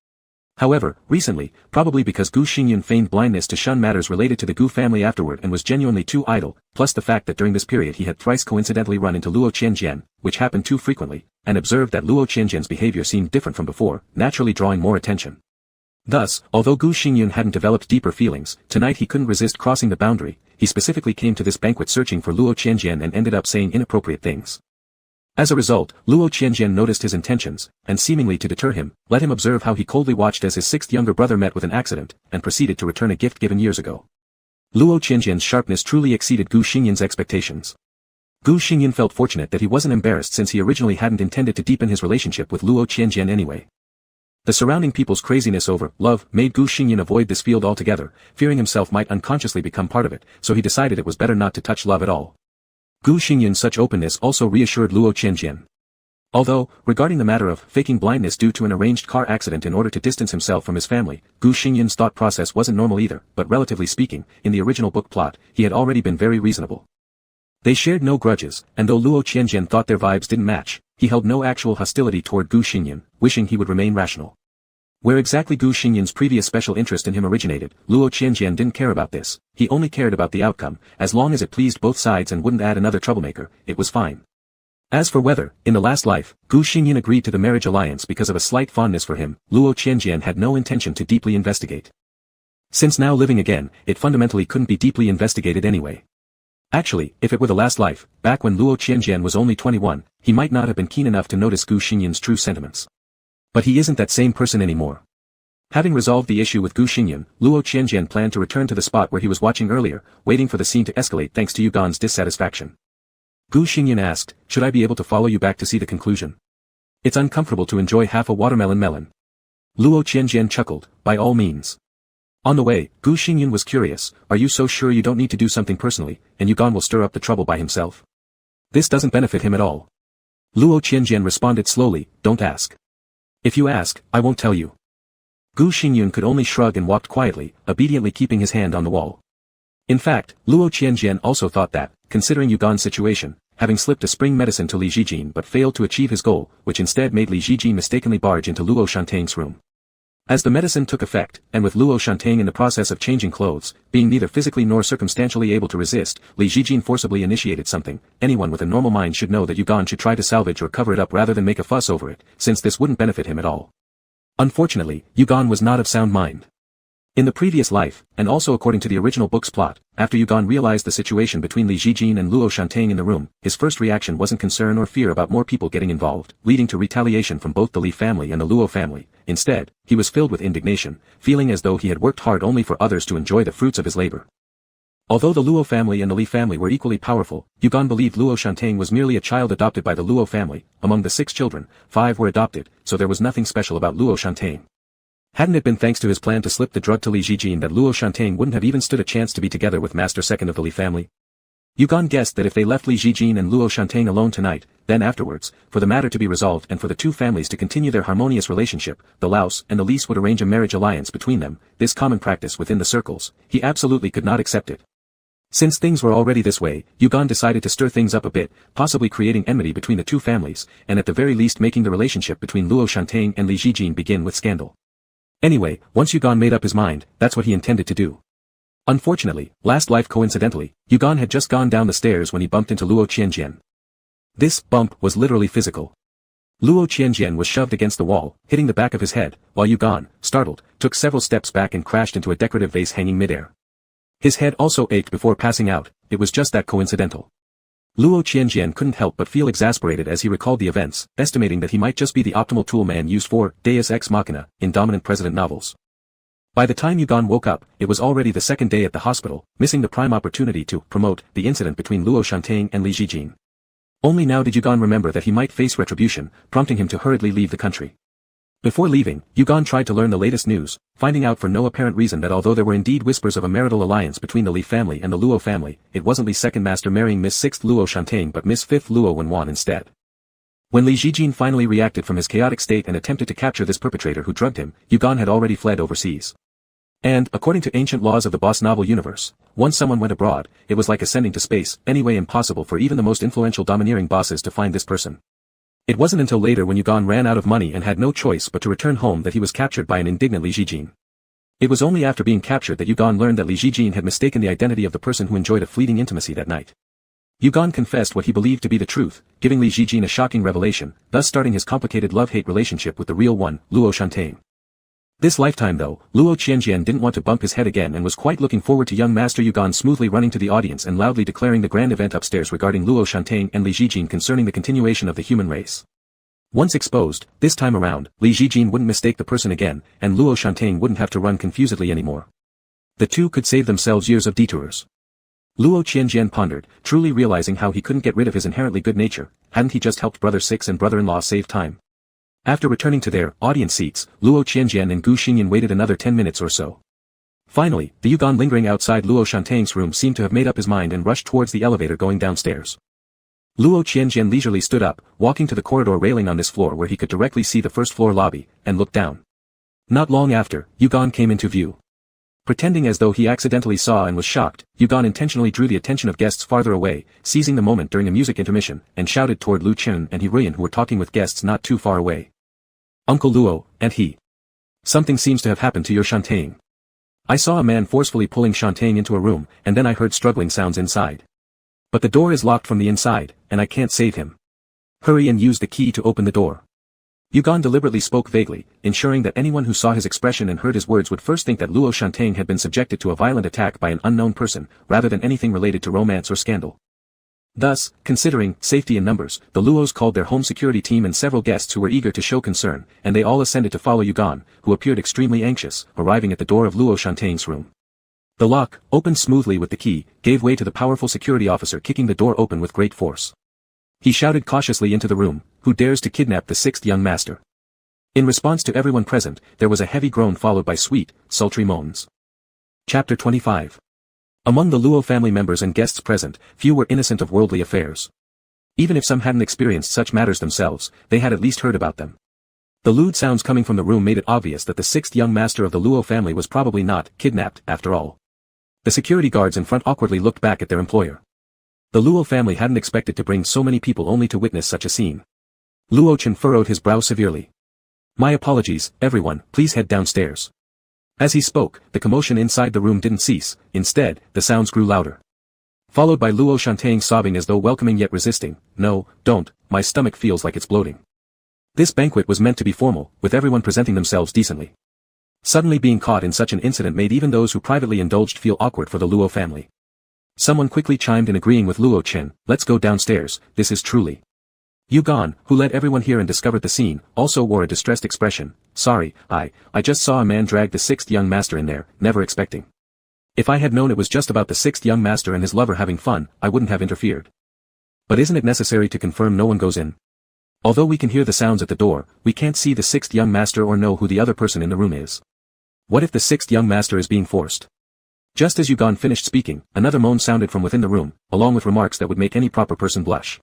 However, recently, probably because Gu Xingyan feigned blindness to shun matters related to the Gu family afterward and was genuinely too idle, plus the fact that during this period he had thrice coincidentally run into Luo Qianjian, which happened too frequently, and observed that Luo Qianjian's behavior seemed different from before, naturally drawing more attention. Thus, although Gu Xingyan hadn't developed deeper feelings, tonight he couldn't resist crossing the boundary. He specifically came to this banquet searching for Luo Qianjian and ended up saying inappropriate things. As a result, Luo Qianjian noticed his intentions, and seemingly to deter him, let him observe how he coldly watched as his 6th younger brother met with an accident, and proceeded to return a gift given years ago. Luo Qianjian's sharpness truly exceeded Gu Xingyan's expectations. Gu Xingyan felt fortunate that he wasn't embarrassed since he originally hadn't intended to deepen his relationship with Luo Qianjian anyway. The surrounding people's craziness over love made Gu Xingyan avoid this field altogether, fearing himself might unconsciously become part of it, so he decided it was better not to touch love at all. Gu Xingyan's such openness also reassured Luo Qianjian. Although, regarding the matter of faking blindness due to an arranged car accident in order to distance himself from his family, Gu Xingyan's thought process wasn't normal either, but relatively speaking, in the original book plot, he had already been very reasonable. They shared no grudges, and though Luo Qianjian thought their vibes didn't match, he held no actual hostility toward Gu Xingyan, wishing he would remain rational. Where exactly Gu Xingyan's previous special interest in him originated, Luo Qianjian didn't care about this, he only cared about the outcome, as long as it pleased both sides and wouldn't add another troublemaker, it was fine. As for whether, in the last life, Gu Xingyan agreed to the marriage alliance because of a slight fondness for him, Luo Qianjian had no intention to deeply investigate. Since now living again, it fundamentally couldn't be deeply investigated anyway. Actually, if it were the last life, back when Luo Qianjian was only 21, he might not have been keen enough to notice Gu Xingyan's true sentiments. But he isn't that same person anymore. Having resolved the issue with Gu Xingyan, Luo Qianjian planned to return to the spot where he was watching earlier, waiting for the scene to escalate thanks to Yugan's dissatisfaction. Gu Xingyan asked, "Should I be able to follow you back to see the conclusion? It's uncomfortable to enjoy half a watermelon melon." Luo Qianjian chuckled, "By all means." On the way, Gu Xingyan was curious, "Are you so sure you don't need to do something personally, and Yugan will stir up the trouble by himself? This doesn't benefit him at all." Luo Qianjian responded slowly, "Don't ask. If you ask, I won't tell you." Gu Xingyan could only shrug and walked quietly, obediently keeping his hand on the wall. In fact, Luo Qianjian also thought that, considering Yugan's situation, having slipped a spring medicine to Li Zhijin but failed to achieve his goal, which instead made Li Zhijin mistakenly barge into Luo Shantang's room. As the medicine took effect, and with Luo Shantang in the process of changing clothes, being neither physically nor circumstantially able to resist, Li Zhijin forcibly initiated something. Anyone with a normal mind should know that Yugan should try to salvage or cover it up rather than make a fuss over it, since this wouldn't benefit him at all. Unfortunately, Yugan was not of sound mind. In the previous life, and also according to the original book's plot, after Yugan realized the situation between Li Zhijin and Luo Shantang in the room, his first reaction wasn't concern or fear about more people getting involved, leading to retaliation from both the Li family and the Luo family. Instead, he was filled with indignation, feeling as though he had worked hard only for others to enjoy the fruits of his labor. Although the Luo family and the Li family were equally powerful, Yugan believed Luo Shantang was merely a child adopted by the Luo family. Among the 6 children, 5 were adopted, so there was nothing special about Luo Shantang. Hadn't it been thanks to his plan to slip the drug to Li Zhijin that Luo Shantang wouldn't have even stood a chance to be together with Master Second of the Li family? Yugan guessed that if they left Li Zhijin and Luo Shantang alone tonight, then afterwards, for the matter to be resolved and for the two families to continue their harmonious relationship, the Laos and the Lis would arrange a marriage alliance between them, this common practice within the circles, he absolutely could not accept it. Since things were already this way, Yugan decided to stir things up a bit, possibly creating enmity between the two families, and at the very least making the relationship between Luo Shantang and Li Zhijin begin with scandal. Anyway, once Yugan made up his mind, that's what he intended to do. Unfortunately, last life coincidentally, Yugan had just gone down the stairs when he bumped into Luo Qianjian. This bump was literally physical. Luo Qianjian was shoved against the wall, hitting the back of his head, while Yugan, startled, took several steps back and crashed into a decorative vase hanging midair. His head also ached before passing out, it was just that coincidental. Luo Qianjian couldn't help but feel exasperated as he recalled the events, estimating that he might just be the optimal tool man used for deus ex machina in dominant president novels. By the time Yugan woke up, it was already the second day at the hospital, missing the prime opportunity to promote the incident between Luo Shantang and Li Zhijin. Only now did Yugan remember that he might face retribution, prompting him to hurriedly leave the country. Before leaving, Yugon tried to learn the latest news, finding out for no apparent reason that although there were indeed whispers of a marital alliance between the Li family and the Luo family, it wasn't Li's second master marrying Miss 6th Luo Shantain but Miss 5th Luo Wenwan instead. When Li Zijin finally reacted from his chaotic state and attempted to capture this perpetrator who drugged him, Yugon had already fled overseas. And, according to ancient laws of the boss novel universe, once someone went abroad, it was like ascending to space, anyway impossible for even the most influential domineering bosses to find this person. It wasn't until later when Yugon ran out of money and had no choice but to return home that he was captured by an indignant Li Zijin. It was only after being captured that Yugon learned that Li Zijin had mistaken the identity of the person who enjoyed a fleeting intimacy that night. Yugon confessed what he believed to be the truth, giving Li Zijin a shocking revelation, thus starting his complicated love-hate relationship with the real one, Luo Shantain. This lifetime though, Luo Qianjian didn't want to bump his head again and was quite looking forward to young Master Yugon smoothly running to the audience and loudly declaring the grand event upstairs regarding Luo Shantain and Li Zijin concerning the continuation of the human race. Once exposed, this time around, Li Zijin wouldn't mistake the person again, and Luo Shantain wouldn't have to run confusedly anymore. The two could save themselves years of detours. Luo Qianjian pondered, truly realizing how he couldn't get rid of his inherently good nature. Hadn't he just helped brother 6 and brother-in-law save time? After returning to their audience seats, Luo Qianjian and Gu Xingyan waited another 10 minutes or so. Finally, the Yugon lingering outside Luo Shantain's room seemed to have made up his mind and rushed towards the elevator going downstairs. Luo Qianjian leisurely stood up, walking to the corridor railing on this floor where he could directly see the first-floor lobby, and looked down. Not long after, Yugon came into view. Pretending as though he accidentally saw and was shocked, Yugon intentionally drew the attention of guests farther away, seizing the moment during a music intermission, and shouted toward Lu Chen and He Ruyan who were talking with guests not too far away. Uncle Luo, and he. Something seems to have happened to your Shantain. I saw a man forcefully pulling Shantain into a room, and then I heard struggling sounds inside. But the door is locked from the inside, and I can't save him. Hurry and use the key to open the door. Yugon deliberately spoke vaguely, ensuring that anyone who saw his expression and heard his words would first think that Luo Shantain had been subjected to a violent attack by an unknown person, rather than anything related to romance or scandal. Thus, considering safety in numbers, the Luos called their home security team and several guests who were eager to show concern, and they all ascended to follow Yugon, who appeared extremely anxious, arriving at the door of Luo Shantain's room. The lock, opened smoothly with the key, gave way to the powerful security officer kicking the door open with great force. He shouted cautiously into the room, "Who dares to kidnap the 6th young master?" In response to everyone present, there was a heavy groan followed by sweet, sultry moans. Chapter 25. Among the Luo family members and guests present, few were innocent of worldly affairs. Even if some hadn't experienced such matters themselves, they had at least heard about them. The lewd sounds coming from the room made it obvious that the 6th young master of the Luo family was probably not kidnapped, after all. The security guards in front awkwardly looked back at their employer. The Luo family hadn't expected to bring so many people only to witness such a scene. Luo Chen furrowed his brow severely. "My apologies, everyone, please head downstairs." As he spoke, the commotion inside the room didn't cease, instead, the sounds grew louder. Followed by Luo Shantain sobbing as though welcoming yet resisting, "No, don't, my stomach feels like it's bloating." This banquet was meant to be formal, with everyone presenting themselves decently. Suddenly being caught in such an incident made even those who privately indulged feel awkward for the Luo family. Someone quickly chimed in agreeing with Luo Chen, "Let's go downstairs, this is truly." Yugon, who led everyone here and discovered the scene, also wore a distressed expression. "Sorry, I just saw a man drag the 6th young master in there, never expecting. If I had known it was just about the 6th young master and his lover having fun, I wouldn't have interfered." "But isn't it necessary to confirm no one goes in? Although we can hear the sounds at the door, we can't see the 6th young master or know who the other person in the room is. What if the 6th young master is being forced?" Just as Yugon finished speaking, another moan sounded from within the room, along with remarks that would make any proper person blush.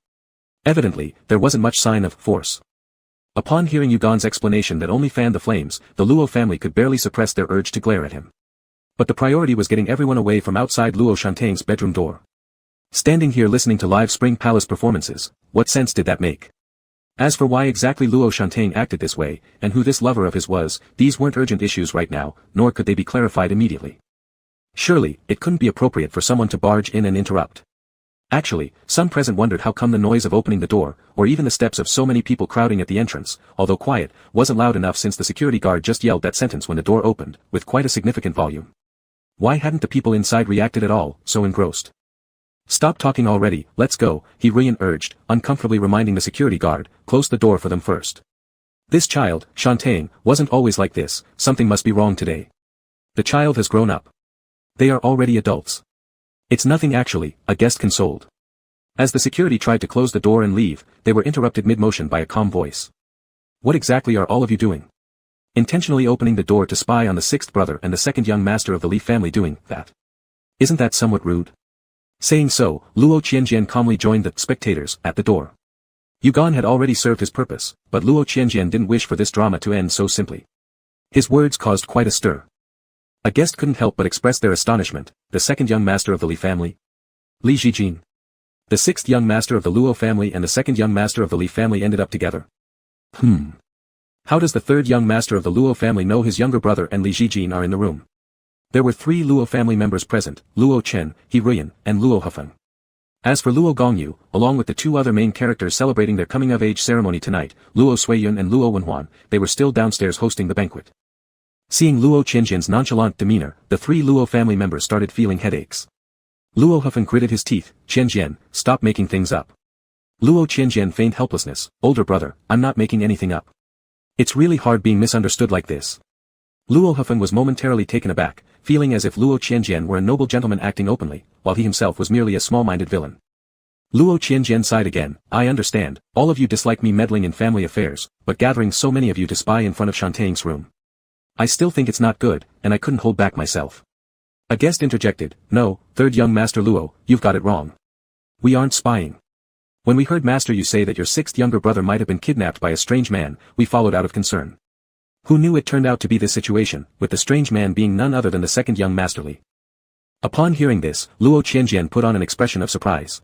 Evidently, there wasn't much sign of force. Upon hearing Yugon's explanation that only fanned the flames, the Luo family could barely suppress their urge to glare at him. But the priority was getting everyone away from outside Luo Shantain's bedroom door. Standing here listening to live Spring Palace performances, what sense did that make? As for why exactly Luo Shantain acted this way, and who this lover of his was, these weren't urgent issues right now, nor could they be clarified immediately. Surely, it couldn't be appropriate for someone to barge in and interrupt. Actually, some present wondered how come the noise of opening the door, or even the steps of so many people crowding at the entrance, although quiet, wasn't loud enough since the security guard just yelled that sentence when the door opened, with quite a significant volume. Why hadn't the people inside reacted at all, so engrossed? "Stop talking already, let's go," He Ruyan urged, uncomfortably reminding the security guard, "Close the door for them first. This child, Shantain, wasn't always like this, something must be wrong today. The child has grown up. They are already adults." "It's nothing actually," a guest consoled. As the security tried to close the door and leave, they were interrupted mid-motion by a calm voice. "What exactly are all of you doing? Intentionally opening the door to spy on the sixth brother and the second young master of the Li family doing that. Isn't that somewhat rude? Saying so, Luo Qianjian calmly joined the spectators at the door. Yugan had already served his purpose, but Luo Qianjian didn't wish for this drama to end so simply. His words caused quite a stir. A guest couldn't help but express their astonishment. The second young master of the Li family? Li Zhijin. The sixth young master of the Luo family and the second young master of the Li family ended up together. How does the third young master of the Luo family know his younger brother and Li Zhijin are in the room? There were 3 Luo family members present, Luo Chen, He Ruyan, and Luo Hefeng. As for Luo Gongyu, along with the 2 other main characters celebrating their coming-of-age ceremony tonight, Luo Suiyun and Luo Wenhuan, they were still downstairs hosting the banquet. Seeing Luo Qianjian's nonchalant demeanor, the 3 Luo family members started feeling headaches. Luo Hefeng gritted his teeth. Qianjian, stop making things up. Luo Qianjian feigned helplessness. Older brother, I'm not making anything up. It's really hard being misunderstood like this. Luo Hefeng was momentarily taken aback, feeling as if Luo Qianjian were a noble gentleman acting openly, while he himself was merely a small-minded villain. Luo Qianjian sighed again. I understand, all of you dislike me meddling in family affairs, but gathering so many of you to spy in front of Shantang's room. I still think it's not good, and I couldn't hold back myself. A guest interjected. No, third young master Luo, you've got it wrong. We aren't spying. When we heard master you say that your sixth younger brother might have been kidnapped by a strange man, we followed out of concern. Who knew it turned out to be this situation, with the strange man being none other than the second young master Li. Upon hearing this, Luo Qianjian put on an expression of surprise.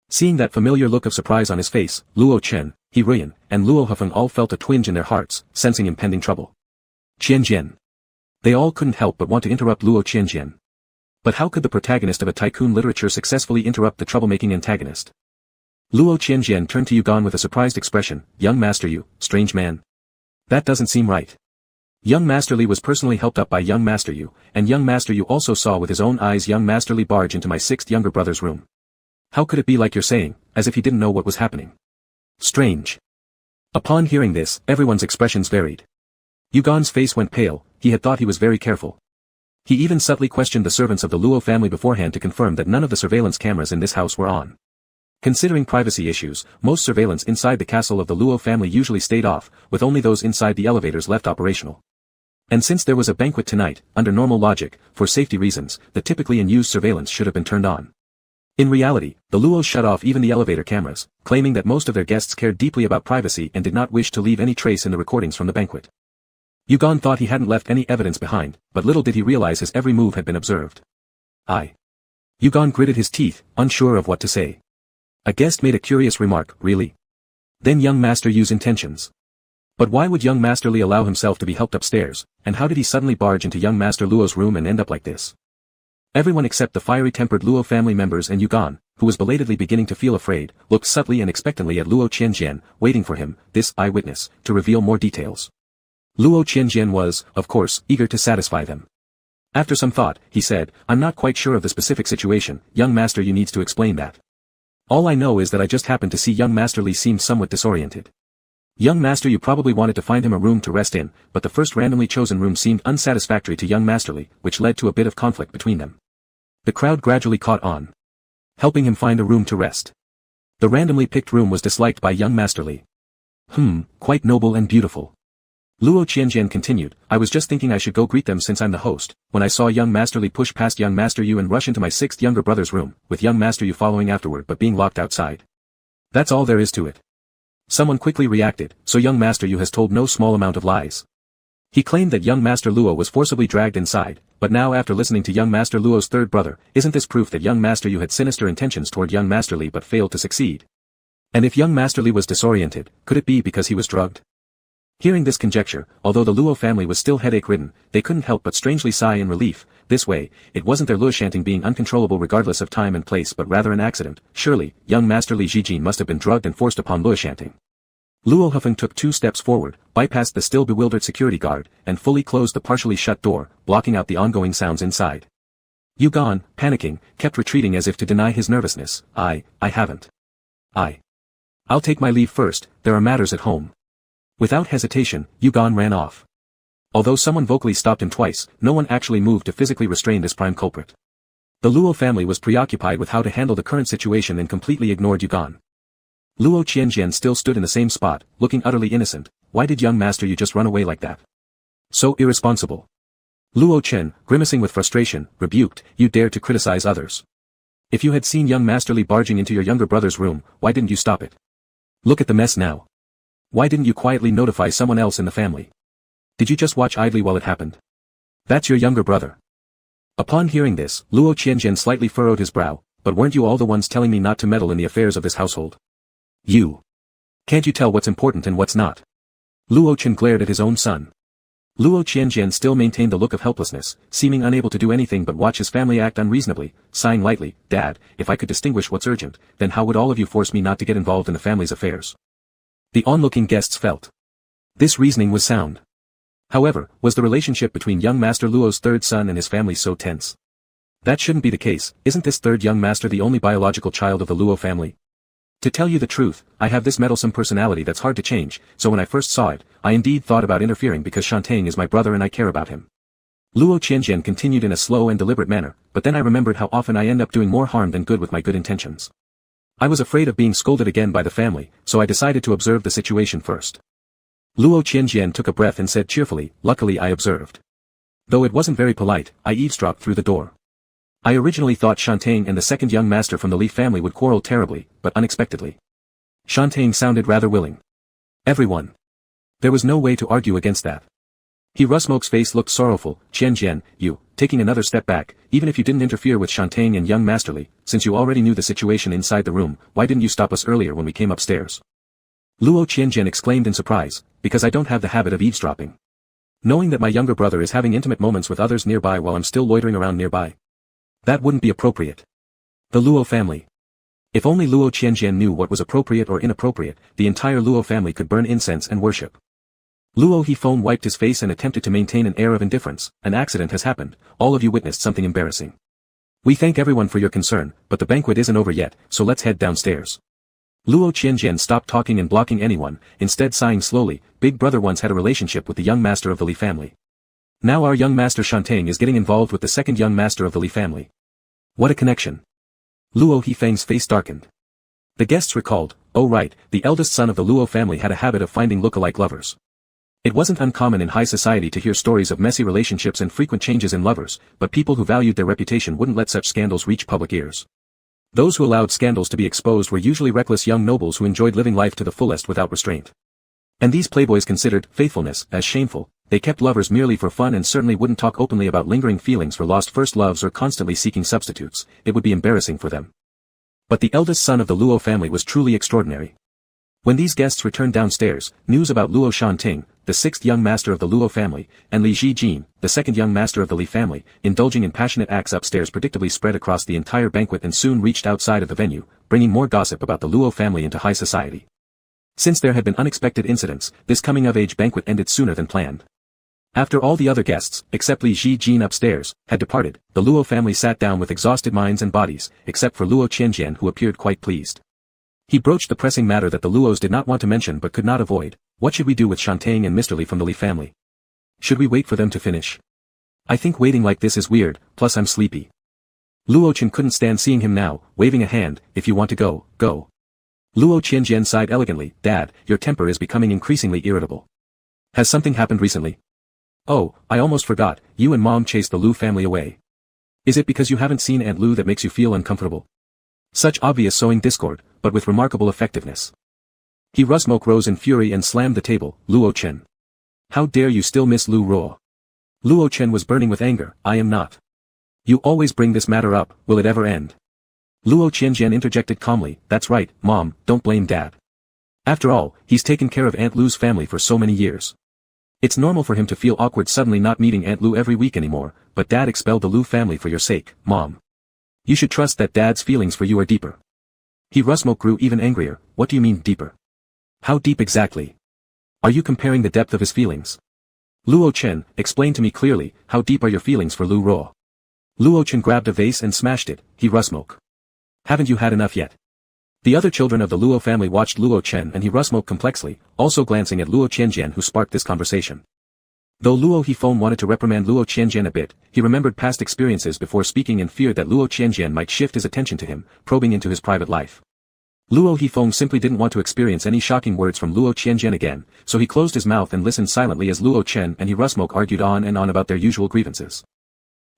Seeing that familiar look of surprise on his face, Luo Chen, He Ruyan, and Luo Hefeng all felt a twinge in their hearts, sensing impending trouble. Qianjian. They all couldn't help but want to interrupt Luo Qianjian. But how could the protagonist of a tycoon literature successfully interrupt the troublemaking antagonist? Luo Qianjian turned to Yugan with a surprised expression. Young master Yu, strange man. That doesn't seem right. Young Master Li was personally helped up by young Master Yu, and young Master Yu also saw with his own eyes young Master Li barge into my sixth younger brother's room. How could it be like you're saying, as if he didn't know what was happening? Strange. Upon hearing this, everyone's expressions varied. Yugan's face went pale. He had thought he was very careful. He even subtly questioned the servants of the Luo family beforehand to confirm that none of the surveillance cameras in this house were on. Considering privacy issues, most surveillance inside the castle of the Luo family usually stayed off, with only those inside the elevators left operational. And since there was a banquet tonight, under normal logic, for safety reasons, the typically in use surveillance should have been turned on. In reality, the Luos shut off even the elevator cameras, claiming that most of their guests cared deeply about privacy and did not wish to leave any trace in the recordings from the banquet. Yugan thought he hadn't left any evidence behind, but little did he realize his every move had been observed. Yugan gritted his teeth, unsure of what to say. A guest made a curious remark. Really? Then young Master Yu's intentions. But why would young Master Li allow himself to be helped upstairs, and how did he suddenly barge into young Master Luo's room and end up like this? Everyone except the fiery-tempered Luo family members and Yugan, who was belatedly beginning to feel afraid, looked subtly and expectantly at Luo Qianjian, waiting for him, this eyewitness, to reveal more details. Luo Qianjian was, of course, eager to satisfy them. After some thought, he said, I'm not quite sure of the specific situation, young Master Yu needs to explain that. All I know is that I just happened to see young Master Li seemed somewhat disoriented. Young Master Yu probably wanted to find him a room to rest in, but the first randomly chosen room seemed unsatisfactory to young Master Li, which led to a bit of conflict between them. The crowd gradually caught on, helping him find a room to rest. The randomly picked room was disliked by young Master Li. Quite noble and beautiful. Luo Qianjian continued, I was just thinking I should go greet them since I'm the host, when I saw young Master Li push past young Master Yu and rush into my sixth younger brother's room, with young Master Yu following afterward but being locked outside. That's all there is to it. Someone quickly reacted, so young Master Yu has told no small amount of lies. He claimed that young Master Luo was forcibly dragged inside, but now after listening to young Master Luo's third brother, isn't this proof that young Master Yu had sinister intentions toward young Master Li but failed to succeed? And if young Master Li was disoriented, could it be because he was drugged? Hearing this conjecture, although the Luo family was still headache-ridden, they couldn't help but strangely sigh in relief. This way, it wasn't their luoshanting being uncontrollable regardless of time and place but rather an accident. Surely, young Master Li Zhijin must have been drugged and forced upon luoshanting. Luo Hefeng took 2 steps forward, bypassed the still bewildered security guard, and fully closed the partially shut door, blocking out the ongoing sounds inside. Yugan, panicking, kept retreating as if to deny his nervousness. I haven't. I'll take my leave first, there are matters at home. Without hesitation, Yugan ran off. Although someone vocally stopped him twice, no one actually moved to physically restrain this prime culprit. The Luo family was preoccupied with how to handle the current situation and completely ignored Yugan. Luo Qianjian still stood in the same spot, looking utterly innocent. Why did young Master Yu just run away like that? So irresponsible. Luo Chen, grimacing with frustration, rebuked, you dare to criticize others. If you had seen young Master Li barging into your younger brother's room, why didn't you stop it? Look at the mess now. Why didn't you quietly notify someone else in the family? Did you just watch idly while it happened? That's your younger brother. Upon hearing this, Luo Qianjian slightly furrowed his brow, but weren't you all the ones telling me not to meddle in the affairs of this household? You. Can't you tell what's important and what's not? Luo Chen glared at his own son. Luo Qianjian still maintained the look of helplessness, seeming unable to do anything but watch his family act unreasonably, sighing lightly, Dad, if I could distinguish what's urgent, then how would all of you force me not to get involved in the family's affairs? The onlooking guests felt. This reasoning was sound. However, was the relationship between young Master Luo's third son and his family so tense? That shouldn't be the case, isn't this third young master the only biological child of the Luo family? To tell you the truth, I have this meddlesome personality that's hard to change, so when I first saw it, I indeed thought about interfering because Shantang is my brother and I care about him. Luo Qianjian continued in a slow and deliberate manner, but then I remembered how often I end up doing more harm than good with my good intentions. I was afraid of being scolded again by the family, so I decided to observe the situation first. Luo Qianjian took a breath and said cheerfully, luckily I observed. Though it wasn't very polite, I eavesdropped through the door. I originally thought Shantang and the second young master from the Li family would quarrel terribly, but unexpectedly. Shantang sounded rather willing. Everyone. There was no way to argue against that. Rusmoke's face looked sorrowful, Qianjian, you, taking another step back, even if you didn't interfere with Shantang and young Master Li, since you already knew the situation inside the room, why didn't you stop us earlier when we came upstairs? Luo Qianjian exclaimed in surprise, because I don't have the habit of eavesdropping. Knowing that my younger brother is having intimate moments with others nearby while I'm still loitering around nearby. That wouldn't be appropriate. The Luo family. If only Luo Qianjian knew what was appropriate or inappropriate, the entire Luo family could burn incense and worship. Luo Hifeng wiped his face and attempted to maintain an air of indifference. An accident has happened, all of you witnessed something embarrassing. We thank everyone for your concern, but the banquet isn't over yet, so let's head downstairs. Luo Qianjian stopped talking and blocking anyone, instead sighing slowly, Big Brother once had a relationship with the young master of the Li family. Now our young master Shantang is getting involved with the second young master of the Li family. What a connection. Luo Hifeng's face darkened. The guests recalled, oh right, the eldest son of the Luo family had a habit of finding look-alike lovers. It wasn't uncommon in high society to hear stories of messy relationships and frequent changes in lovers, but people who valued their reputation wouldn't let such scandals reach public ears. Those who allowed scandals to be exposed were usually reckless young nobles who enjoyed living life to the fullest without restraint. And these playboys considered faithfulness as shameful. They kept lovers merely for fun and certainly wouldn't talk openly about lingering feelings for lost first loves or constantly seeking substitutes. It would be embarrassing for them. But the eldest son of the Luo family was truly extraordinary. When these guests returned downstairs, news about Luo Shanting, the sixth young master of the Luo family, and Li Jijin, the second young master of the Li family, indulging in passionate acts upstairs predictably spread across the entire banquet and soon reached outside of the venue, bringing more gossip about the Luo family into high society. Since there had been unexpected incidents, this coming-of-age banquet ended sooner than planned. After all the other guests, except Li Jijin upstairs, had departed, the Luo family sat down with exhausted minds and bodies, except for Luo Qianjian who appeared quite pleased. He broached the pressing matter that the Luos did not want to mention but could not avoid. What should we do with Shantang and Mr. Li from the Li family? Should we wait for them to finish? I think waiting like this is weird, plus I'm sleepy. Luo Chen couldn't stand seeing him now, waving a hand, if you want to go, go. Luo Qianjian sighed elegantly, Dad, your temper is becoming increasingly irritable. Has something happened recently? Oh, I almost forgot, you and Mom chased the Lu family away. Is it because you haven't seen Aunt Lu that makes you feel uncomfortable? Such obvious sowing discord, but with remarkable effectiveness. Rusmoke rose in fury and slammed the table, Luo Chen. How dare you still miss Lu Ruo? Luo Chen was burning with anger, I am not. You always bring this matter up, will it ever end? Luo Qianjian interjected calmly, that's right, Mom, don't blame Dad. After all, he's taken care of Aunt Lu's family for so many years. It's normal for him to feel awkward suddenly not meeting Aunt Lu every week anymore, but Dad expelled the Lu family for your sake, Mom. You should trust that Dad's feelings for you are deeper. Rusmoke grew even angrier, what do you mean deeper? How deep exactly? Are you comparing the depth of his feelings? Luo Chen, explain to me clearly, how deep are your feelings for Lu Ruo? Luo Chen grabbed a vase and smashed it, Rusmoke. Haven't you had enough yet? The other children of the Luo family watched Luo Chen and Rusmoke complexly, also glancing at Luo Qianjian who sparked this conversation. Though Luo Hifeng wanted to reprimand Luo Qianjian a bit, he remembered past experiences before speaking and feared that Luo Qianjian might shift his attention to him, probing into his private life. Luo Hifeng simply didn't want to experience any shocking words from Luo Qianjian again, so he closed his mouth and listened silently as Luo Chen and he Rusmok argued on and on about their usual grievances.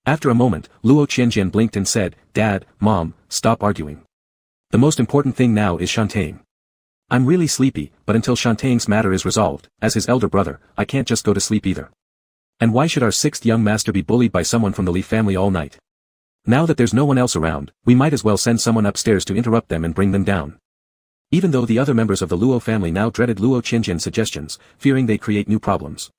After a moment, Luo Qianjian blinked and said, "Dad, Mom, stop arguing. The most important thing now is Shantang. I'm really sleepy, but until Shantang's matter is resolved, as his elder brother, I can't just go to sleep either. And why should our sixth young master be bullied by someone from the Li family all night? Now that there's no one else around, we might as well send someone upstairs to interrupt them and bring them down." Even though the other members of the Luo family now dreaded Luo Qianjian's suggestions, fearing they'd create new problems.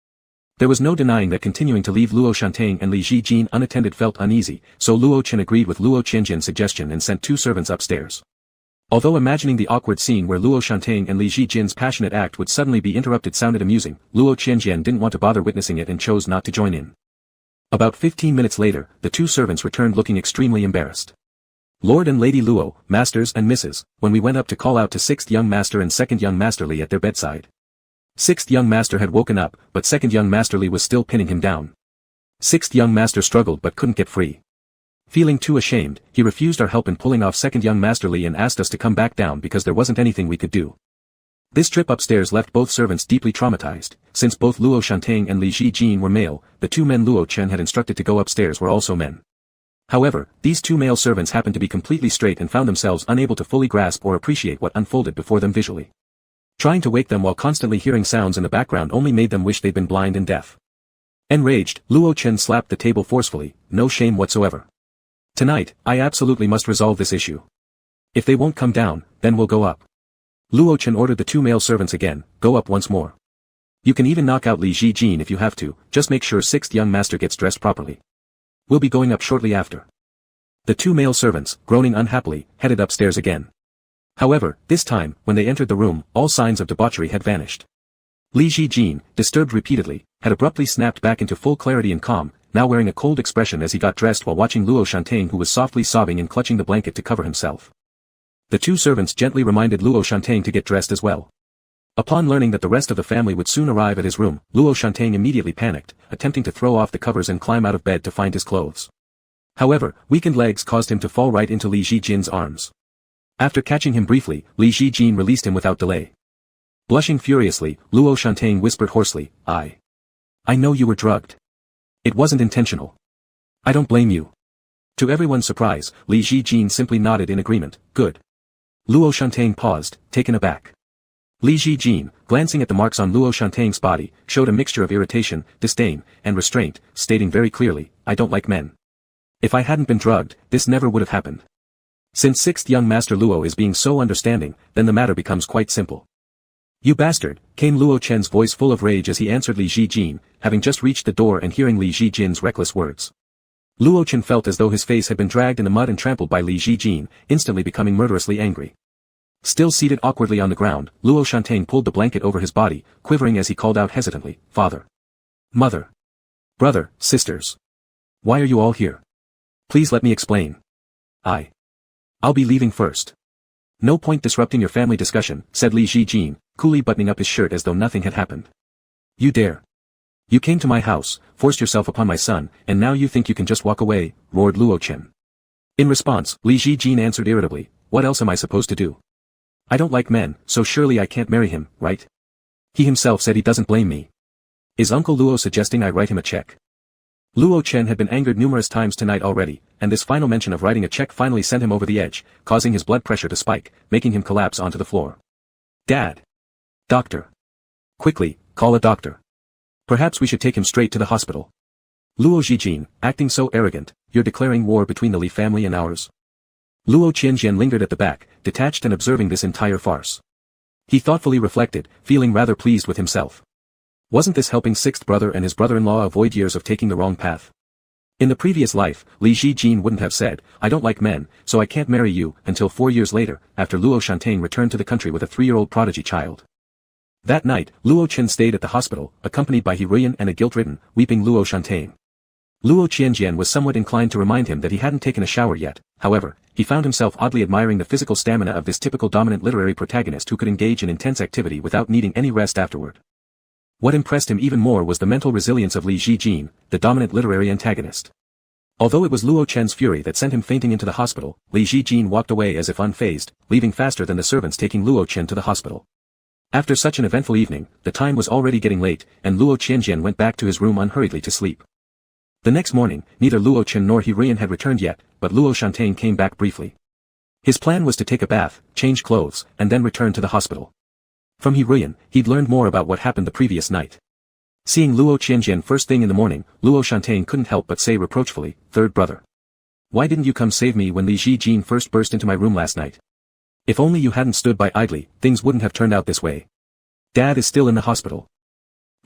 There was no denying that continuing to leave Luo Shantang and Li Jijin unattended felt uneasy, so Luo Chen agreed with Luo Qianjian's suggestion and sent 2 servants upstairs. Although imagining the awkward scene where Luo Shantang and Li Jijin's passionate act would suddenly be interrupted sounded amusing, Luo Qianjian didn't want to bother witnessing it and chose not to join in. About 15 minutes later, the 2 servants returned looking extremely embarrassed. "Lord and Lady Luo, Masters and Misses, when we went up to call out to 6th young master and 2nd young master Li at their bedside. 6th young master had woken up, but 2nd young master Li was still pinning him down. 6th young master struggled but couldn't get free. Feeling too ashamed, he refused our help in pulling off 2nd young master Li and asked us to come back down because there wasn't anything we could do." This trip upstairs left both servants deeply traumatized. Since both Luo Shantang and Li Jijin were male, the 2 men Luo Chen had instructed to go upstairs were also men. However, these 2 male servants happened to be completely straight and found themselves unable to fully grasp or appreciate what unfolded before them visually. Trying to wake them while constantly hearing sounds in the background only made them wish they'd been blind and deaf. Enraged, Luo Chen slapped the table forcefully, no shame whatsoever. "Tonight, I absolutely must resolve this issue. If they won't come down, then we'll go up." Luo Chen ordered the 2 male servants again, "Go up once more. You can even knock out Li Jijin if you have to, just make sure 6th young master gets dressed properly. We'll be going up shortly after." The 2 male servants, groaning unhappily, headed upstairs again. However, this time, when they entered the room, all signs of debauchery had vanished. Li Jijin, disturbed repeatedly, had abruptly snapped back into full clarity and calm, now wearing a cold expression as he got dressed while watching Luo Shantang who was softly sobbing and clutching the blanket to cover himself. The 2 servants gently reminded Luo Shantang to get dressed as well. Upon learning that the rest of the family would soon arrive at his room, Luo Shantang immediately panicked, attempting to throw off the covers and climb out of bed to find his clothes. However, weakened legs caused him to fall right into Li Jijin's arms. After catching him briefly, Li Jijin released him without delay. Blushing furiously, Luo Shantang whispered hoarsely, I know you were drugged. It wasn't intentional. I don't blame you." To everyone's surprise, Li Jijin simply nodded in agreement, "Good." Luo Shantang paused, taken aback. Li Jijin, glancing at the marks on Luo Shantang's body, showed a mixture of irritation, disdain, and restraint, stating very clearly, "I don't like men. If I hadn't been drugged, this never would have happened. Since 6th young master Luo is being so understanding, then the matter becomes quite simple." "You bastard," came Luo Chen's voice full of rage as he answered Li Jijin, having just reached the door and hearing Li Jijin's reckless words. Luo Chen felt as though his face had been dragged in the mud and trampled by Li Jijin, instantly becoming murderously angry. Still seated awkwardly on the ground, Luo Shantang pulled the blanket over his body, quivering as he called out hesitantly, "Father. Mother. Brother, sisters. Why are you all here? Please let me explain. I'll be leaving first." "No point disrupting your family discussion," said Li Jijin, coolly buttoning up his shirt as though nothing had happened. "You dare. You came to my house, forced yourself upon my son, and now you think you can just walk away," roared Luo Chen. In response, Li Jijin answered irritably, "What else am I supposed to do? I don't like men, so surely I can't marry him, right? He himself said he doesn't blame me. Is Uncle Luo suggesting I write him a check?" Luo Chen had been angered numerous times tonight already, and this final mention of writing a check finally sent him over the edge, causing his blood pressure to spike, making him collapse onto the floor. "Dad! Doctor! Quickly, call a doctor. Perhaps we should take him straight to the hospital. Luo Jijin, acting so arrogant, you're declaring war between the Li family and ours." Luo Qianjian lingered at the back, detached and observing this entire farce. He thoughtfully reflected, feeling rather pleased with himself. Wasn't this helping 6th brother and his brother-in-law avoid years of taking the wrong path? In the previous life, Li Jijin wouldn't have said, "I don't like men, so I can't marry you," until 4 years later, after Luo Shantang returned to the country with a 3-year-old prodigy child. That night, Luo Chen stayed at the hospital, accompanied by Hiruyan and a guilt-ridden, weeping Luo Shantang. Luo Qianjian was somewhat inclined to remind him that he hadn't taken a shower yet, however, he found himself oddly admiring the physical stamina of this typical dominant literary protagonist who could engage in intense activity without needing any rest afterward. What impressed him even more was the mental resilience of Li Jijin, the dominant literary antagonist. Although it was Luo Chen's fury that sent him fainting into the hospital, Li Jijin walked away as if unfazed, leaving faster than the servants taking Luo Chen to the hospital. After such an eventful evening, the time was already getting late, and Luo Qianjian went back to his room unhurriedly to sleep. The next morning, neither Luo Chen nor He Ruian had returned yet, but Luo Shantain came back briefly. His plan was to take a bath, change clothes, and then return to the hospital. From He Ruian, he'd learned more about what happened the previous night. Seeing Luo Qianjian first thing in the morning, Luo Shantain couldn't help but say reproachfully, "Third brother. Why didn't you come save me when Li Jijin first burst into my room last night? If only you hadn't stood by idly, things wouldn't have turned out this way. Dad is still in the hospital."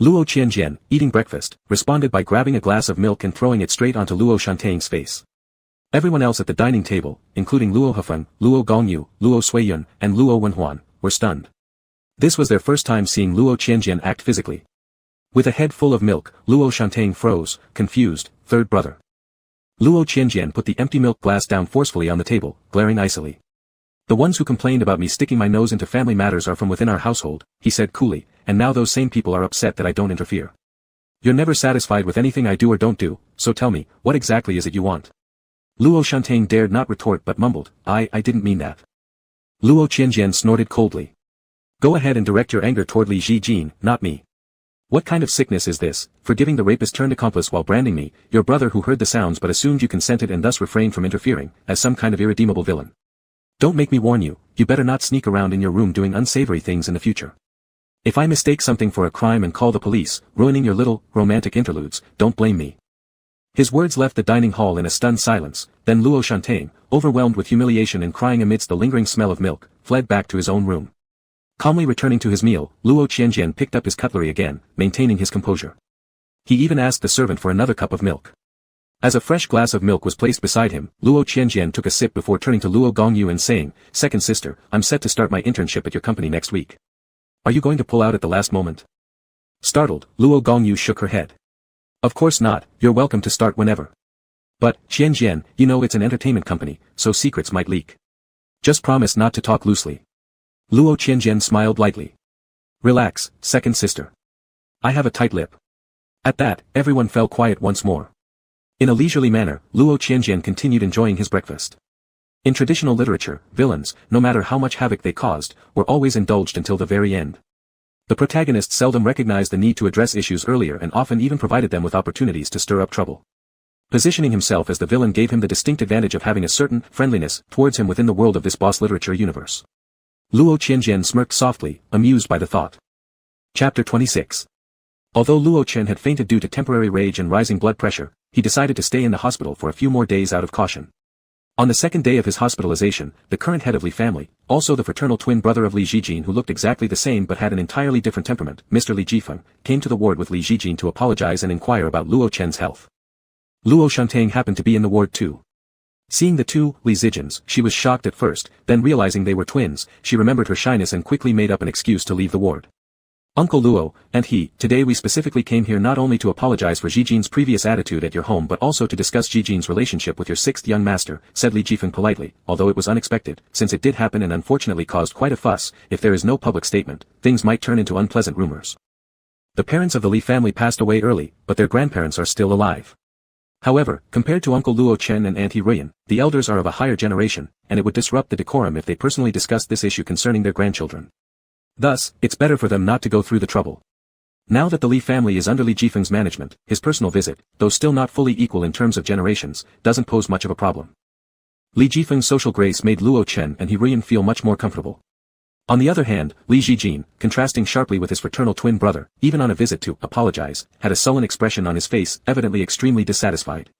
Luo Qianjian, eating breakfast, responded by grabbing a glass of milk and throwing it straight onto Luo Shantain's face. Everyone else at the dining table, including Luo Hefeng, Luo Gongyu, Luo Suiyun, and Luo Wenhuan, were stunned. This was their first time seeing Luo Qianjian act physically. With a head full of milk, Luo Shantain froze, confused. "Third brother." Luo Qianjian put the empty milk glass down forcefully on the table, glaring icily. "The ones who complained about me sticking my nose into family matters are from within our household," he said coolly, "and now those same people are upset that I don't interfere. You're never satisfied with anything I do or don't do, so tell me, what exactly is it you want?" Luo Shantain dared not retort but mumbled, I didn't mean that." Luo Qianjian snorted coldly. "Go ahead and direct your anger toward Li Jijin, not me. What kind of sickness is this, forgiving the rapist turned accomplice while branding me, your brother who heard the sounds but assumed you consented and thus refrained from interfering, as some kind of irredeemable villain? Don't make me warn you, you better not sneak around in your room doing unsavory things in the future. If I mistake something for a crime and call the police, ruining your little, romantic interludes, don't blame me." His words left the dining hall in a stunned silence, then Luo Shantain, overwhelmed with humiliation and crying amidst the lingering smell of milk, fled back to his own room. Calmly returning to his meal, Luo Qianjian picked up his cutlery again, maintaining his composure. He even asked the servant for another cup of milk. As a fresh glass of milk was placed beside him, Luo Qianjian took a sip before turning to Luo Gongyu and saying, "Second sister, I'm set to start my internship at your company next week. Are you going to pull out at the last moment?" Startled, Luo Gongyu shook her head. "Of course not, you're welcome to start whenever. But, Qianjian, you know it's an entertainment company, so secrets might leak. Just promise not to talk loosely." Luo Qianjian smiled lightly. "Relax, second sister. I have a tight lip." At that, everyone fell quiet once more. In a leisurely manner, Luo Qianjian continued enjoying his breakfast. In traditional literature, villains, no matter how much havoc they caused, were always indulged until the very end. The protagonist seldom recognized the need to address issues earlier and often even provided them with opportunities to stir up trouble. Positioning himself as the villain gave him the distinct advantage of having a certain friendliness towards him within the world of this boss literature universe. Luo Qianjian smirked softly, amused by the thought. Chapter 26. Although Luo Chen had fainted due to temporary rage and rising blood pressure, he decided to stay in the hospital for a few more days out of caution. On the second day of his hospitalization, the current head of Li family, also the fraternal twin brother of Li Jijin who looked exactly the same but had an entirely different temperament, Mr. Li Jifeng, came to the ward with Li Jijin to apologize and inquire about Luo Chen's health. Luo Shantain happened to be in the ward too. Seeing the two Li Zijins, she was shocked at first, then realizing they were twins, she remembered her shyness and quickly made up an excuse to leave the ward. "Uncle Luo, and today we specifically came here not only to apologize for Jijin's previous attitude at your home but also to discuss Jijin's relationship with your sixth young master," said Li Jifeng politely, although it was unexpected, since it did happen and unfortunately caused quite a fuss. If there is no public statement, things might turn into unpleasant rumors. The parents of the Li family passed away early, but their grandparents are still alive. However, compared to Uncle Luo Chen and Aunt He Ruian, the elders are of a higher generation, and it would disrupt the decorum if they personally discussed this issue concerning their grandchildren. Thus, it's better for them not to go through the trouble. Now that the Li family is under Li Jifeng's management, his personal visit, though still not fully equal in terms of generations, doesn't pose much of a problem. Li Jifeng's social grace made Luo Chen and He Ruian feel much more comfortable. On the other hand, Li Jijin, contrasting sharply with his fraternal twin brother, even on a visit to apologize, had a sullen expression on his face, evidently extremely dissatisfied.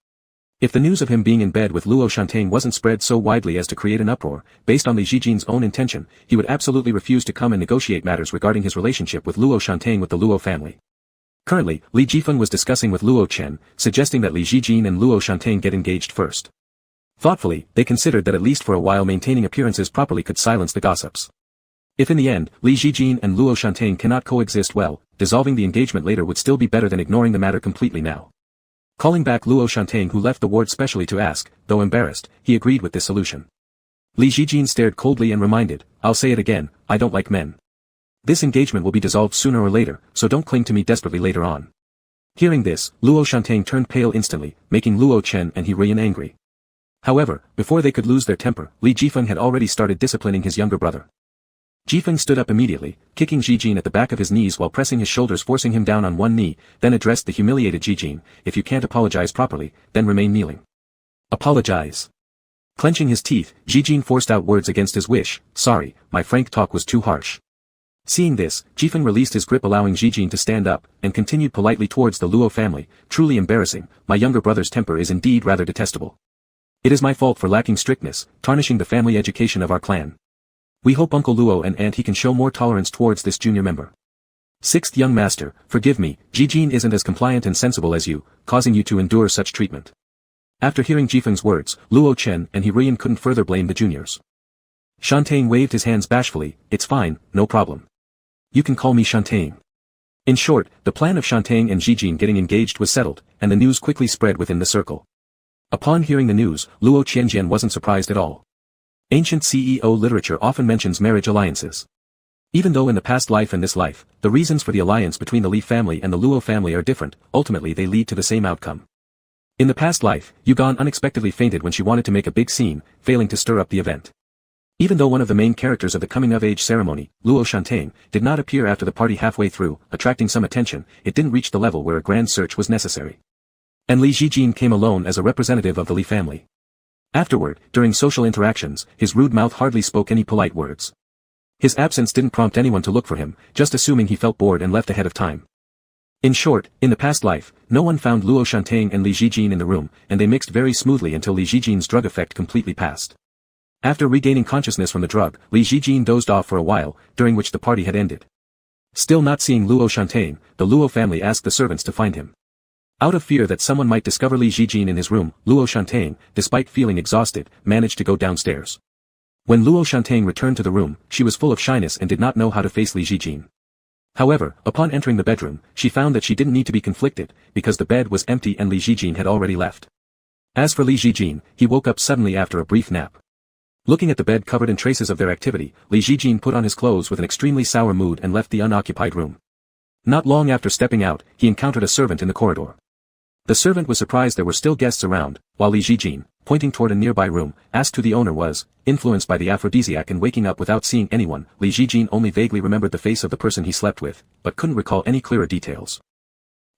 If the news of him being in bed with Luo Shantain wasn't spread so widely as to create an uproar, based on Li Jijin's own intention, he would absolutely refuse to come and negotiate matters regarding his relationship with Luo Shantain with the Luo family. Currently, Li Jifeng was discussing with Luo Chen, suggesting that Li Jijin and Luo Shantain get engaged first. Thoughtfully, they considered that at least for a while maintaining appearances properly could silence the gossips. If in the end, Li Jijin and Luo Shantain cannot coexist well, dissolving the engagement later would still be better than ignoring the matter completely now. Calling back Luo Shantain who left the ward specially to ask, though embarrassed, he agreed with this solution. Li Jijin stared coldly and reminded, "I'll say it again, I don't like men. This engagement will be dissolved sooner or later, so don't cling to me desperately later on." Hearing this, Luo Shanting turned pale instantly, making Luo Chen and He Ruian angry. However, before they could lose their temper, Li Jifeng had already started disciplining his younger brother. Jifeng stood up immediately, kicking Jijin at the back of his knees while pressing his shoulders, forcing him down on one knee, then addressed the humiliated Jijin, "If you can't apologize properly, then remain kneeling." "Apologize." Clenching his teeth, Jijin forced out words against his wish, "Sorry, my frank talk was too harsh." Seeing this, Jifeng released his grip, allowing Jijin to stand up, and continued politely towards the Luo family, "Truly embarrassing, my younger brother's temper is indeed rather detestable. It is my fault for lacking strictness, tarnishing the family education of our clan. We hope Uncle Luo and Aunt He can show more tolerance towards this junior member. Sixth young master, forgive me, Jijin isn't as compliant and sensible as you, causing you to endure such treatment." After hearing Jifeng's words, Luo Chen and He Ruian couldn't further blame the juniors. Shantain waved his hands bashfully, "It's fine, no problem. You can call me Shantain." In short, the plan of Shantain and Jijin getting engaged was settled, and the news quickly spread within the circle. Upon hearing the news, Luo Qianjian wasn't surprised at all. Ancient CEO literature often mentions marriage alliances. Even though in the past life and this life, the reasons for the alliance between the Li family and the Luo family are different, ultimately they lead to the same outcome. In the past life, Yugan unexpectedly fainted when she wanted to make a big scene, failing to stir up the event. Even though one of the main characters of the coming-of-age ceremony, Luo Shanting, did not appear after the party halfway through, attracting some attention, it didn't reach the level where a grand search was necessary. And Li Jijin came alone as a representative of the Li family. Afterward, during social interactions, his rude mouth hardly spoke any polite words. His absence didn't prompt anyone to look for him, just assuming he felt bored and left ahead of time. In short, in the past life, no one found Luo Shanting and Li Jijin in the room, and they mixed very smoothly until Li Jijin's drug effect completely passed. After regaining consciousness from the drug, Li Jijin dozed off for a while, during which the party had ended. Still not seeing Luo Shanting, the Luo family asked the servants to find him. Out of fear that someone might discover Li Jijin in his room, Luo Shanting, despite feeling exhausted, managed to go downstairs. When Luo Shanting returned to the room, she was full of shyness and did not know how to face Li Jijin. However, upon entering the bedroom, she found that she didn't need to be conflicted, because the bed was empty and Li Jijin had already left. As for Li Jijin, he woke up suddenly after a brief nap. Looking at the bed covered in traces of their activity, Li Jijin put on his clothes with an extremely sour mood and left the unoccupied room. Not long after stepping out, he encountered a servant in the corridor. The servant was surprised there were still guests around, while Li Jijin, pointing toward a nearby room, asked who the owner was. Influenced by the aphrodisiac and waking up without seeing anyone, Li Jijin only vaguely remembered the face of the person he slept with, but couldn't recall any clearer details.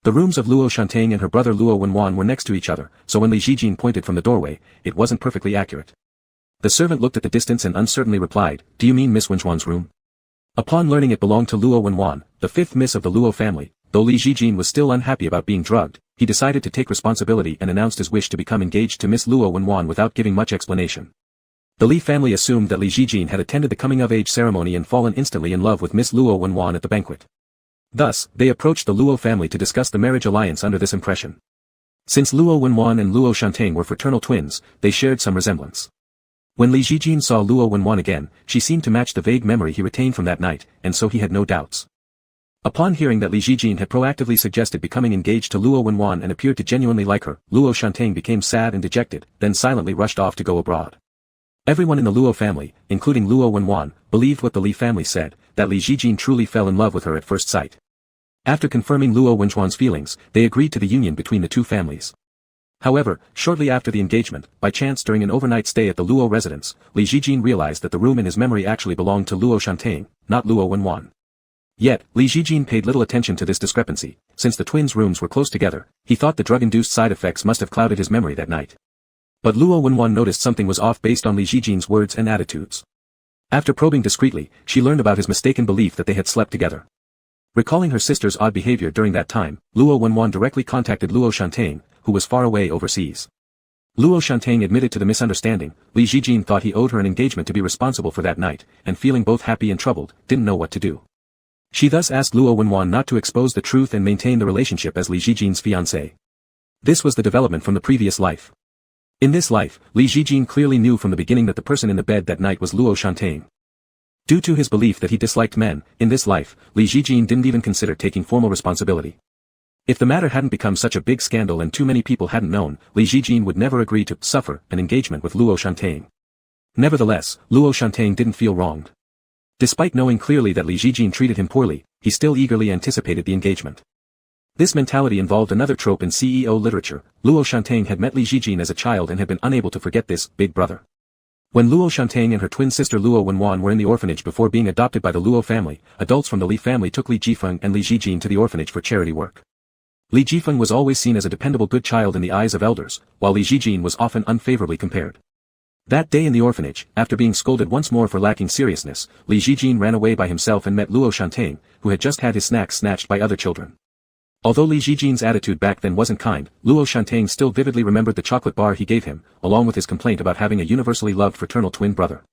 The rooms of Luo Shanting and her brother Luo Wenwan were next to each other, so when Li Jijin pointed from the doorway, it wasn't perfectly accurate. The servant looked at the distance and uncertainly replied, "Do you mean Miss Wenjuan's room?" Upon learning it belonged to Luo Wenwan, the fifth miss of the Luo family, though Li Jijin was still unhappy about being drugged, he decided to take responsibility and announced his wish to become engaged to Miss Luo Wenwan without giving much explanation. The Li family assumed that Li Jijin had attended the coming-of-age ceremony and fallen instantly in love with Miss Luo Wenwan at the banquet. Thus, they approached the Luo family to discuss the marriage alliance under this impression. Since Luo Wenwan and Luo Shanting were fraternal twins, they shared some resemblance. When Li Jijin saw Luo Wenwan again, she seemed to match the vague memory he retained from that night, and so he had no doubts. Upon hearing that Li Jijin had proactively suggested becoming engaged to Luo Wenwan and appeared to genuinely like her, Luo Shanting became sad and dejected, then silently rushed off to go abroad. Everyone in the Luo family, including Luo Wenwan, believed what the Li family said, that Li Jijin truly fell in love with her at first sight. After confirming Luo Wenjuan's feelings, they agreed to the union between the two families. However, shortly after the engagement, by chance during an overnight stay at the Luo residence, Li Jijin realized that the room in his memory actually belonged to Luo Shanting, not Luo Wenwan. Yet, Li Jijin paid little attention to this discrepancy. Since the twins' rooms were close together, he thought the drug-induced side effects must have clouded his memory that night. But Luo Wenwan noticed something was off based on Li Jijin's words and attitudes. After probing discreetly, she learned about his mistaken belief that they had slept together. Recalling her sister's odd behavior during that time, Luo Wenwan directly contacted Luo Shanting, who was far away overseas. Luo Shanting admitted to the misunderstanding. Li Jijin thought he owed her an engagement to be responsible for that night, and feeling both happy and troubled, didn't know what to do. She thus asked Luo Wenwan not to expose the truth and maintain the relationship as Li Jijin's fiancé. This was the development from the previous life. In this life, Li Jijin clearly knew from the beginning that the person in the bed that night was Luo Shanting. Due to his belief that he disliked men, in this life, Li Jijin didn't even consider taking formal responsibility. If the matter hadn't become such a big scandal and too many people hadn't known, Li Jijin would never agree to suffer an engagement with Luo Shanting. Nevertheless, Luo Shanting didn't feel wronged. Despite knowing clearly that Li Jijin treated him poorly, he still eagerly anticipated the engagement. This mentality involved another trope in CEO literature. Luo Shanting had met Li Zhijin as a child and had been unable to forget this big brother. When Luo Shanting and her twin sister Luo Wenwan were in the orphanage before being adopted by the Luo family, adults from the Li family took Li Jifeng and Li Zhijin to the orphanage for charity work. Li Jifeng was always seen as a dependable good child in the eyes of elders, while Li Zhijin was often unfavorably compared. That day in the orphanage, after being scolded once more for lacking seriousness, Li Zhijin ran away by himself and met Luo Shanting, who had just had his snacks snatched by other children. Although Li Zhijin's attitude back then wasn't kind, Luo Shanting still vividly remembered the chocolate bar he gave him, along with his complaint about having a universally loved fraternal twin brother.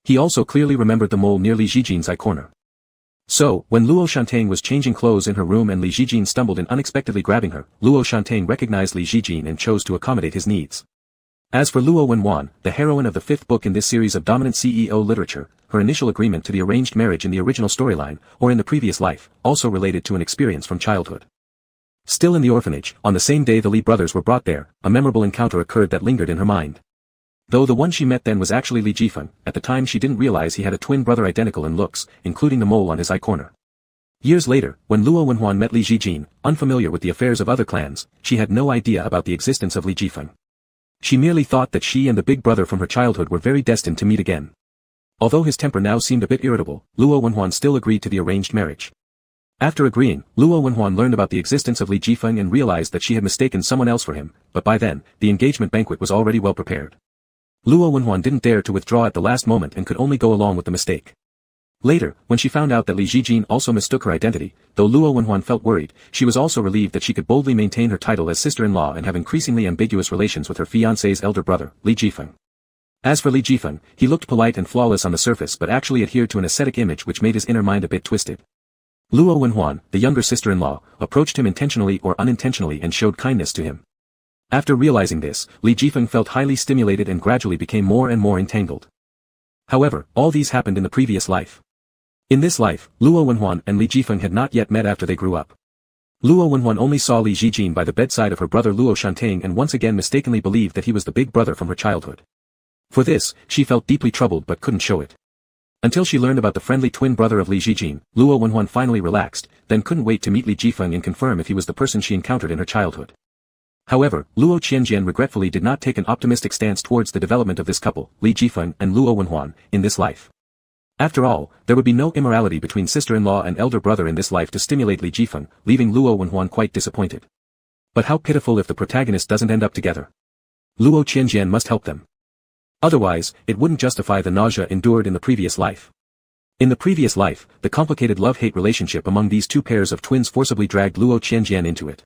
He also clearly remembered the mole near Li Zhijin's eye corner. So, when Luo Shanting was changing clothes in her room and Li Zhijin stumbled in unexpectedly grabbing her, Luo Shanting recognized Li Zhijin and chose to accommodate his needs. As for Luo Wenwan, the heroine of the 5th book in this series of dominant CEO literature, her initial agreement to the arranged marriage in the original storyline, or in the previous life, also related to an experience from childhood. Still in the orphanage, on the same day the Li brothers were brought there, a memorable encounter occurred that lingered in her mind. Though the one she met then was actually Li Jifeng, at the time she didn't realize he had a twin brother identical in looks, including the mole on his eye corner. Years later, when Luo Wenhuan met Li Zhijin, unfamiliar with the affairs of other clans, she had no idea about the existence of Li Jifeng. She merely thought that she and the big brother from her childhood were very destined to meet again. Although his temper now seemed a bit irritable, Luo Wenhuan still agreed to the arranged marriage. After agreeing, Luo Wenhuan learned about the existence of Li Jifeng and realized that she had mistaken someone else for him, but by then, the engagement banquet was already well prepared. Luo Wenhuan didn't dare to withdraw at the last moment and could only go along with the mistake. Later, when she found out that Li Zhijin also mistook her identity, though Luo Wenhuan felt worried, she was also relieved that she could boldly maintain her title as sister-in-law and have increasingly ambiguous relations with her fiancé's elder brother, Li Jifeng. As for Li Jifeng, he looked polite and flawless on the surface but actually adhered to an ascetic image which made his inner mind a bit twisted. Luo Wenhuan, the younger sister-in-law, approached him intentionally or unintentionally and showed kindness to him. After realizing this, Li Jifeng felt highly stimulated and gradually became more and more entangled. However, all these happened in the previous life. In this life, Luo Wenhuan and Li Jifeng had not yet met after they grew up. Luo Wenhuan only saw Li Zhijin by the bedside of her brother Luo Shanting and once again mistakenly believed that he was the big brother from her childhood. For this, she felt deeply troubled but couldn't show it. Until she learned about the friendly twin brother of Li Zhijin, Luo Wenhuan finally relaxed, then couldn't wait to meet Li Jifeng and confirm if he was the person she encountered in her childhood. However, Luo Qianjian regretfully did not take an optimistic stance towards the development of this couple, Li Jifeng and Luo Wenhuan, in this life. After all, there would be no immorality between sister-in-law and elder brother in this life to stimulate Li Jifeng, leaving Luo Wenhuan quite disappointed. But how pitiful if the protagonist doesn't end up together. Luo Qianjian must help them. Otherwise, it wouldn't justify the nausea endured in the previous life. In the previous life, the complicated love-hate relationship among these two pairs of twins forcibly dragged Luo Qianjian into it.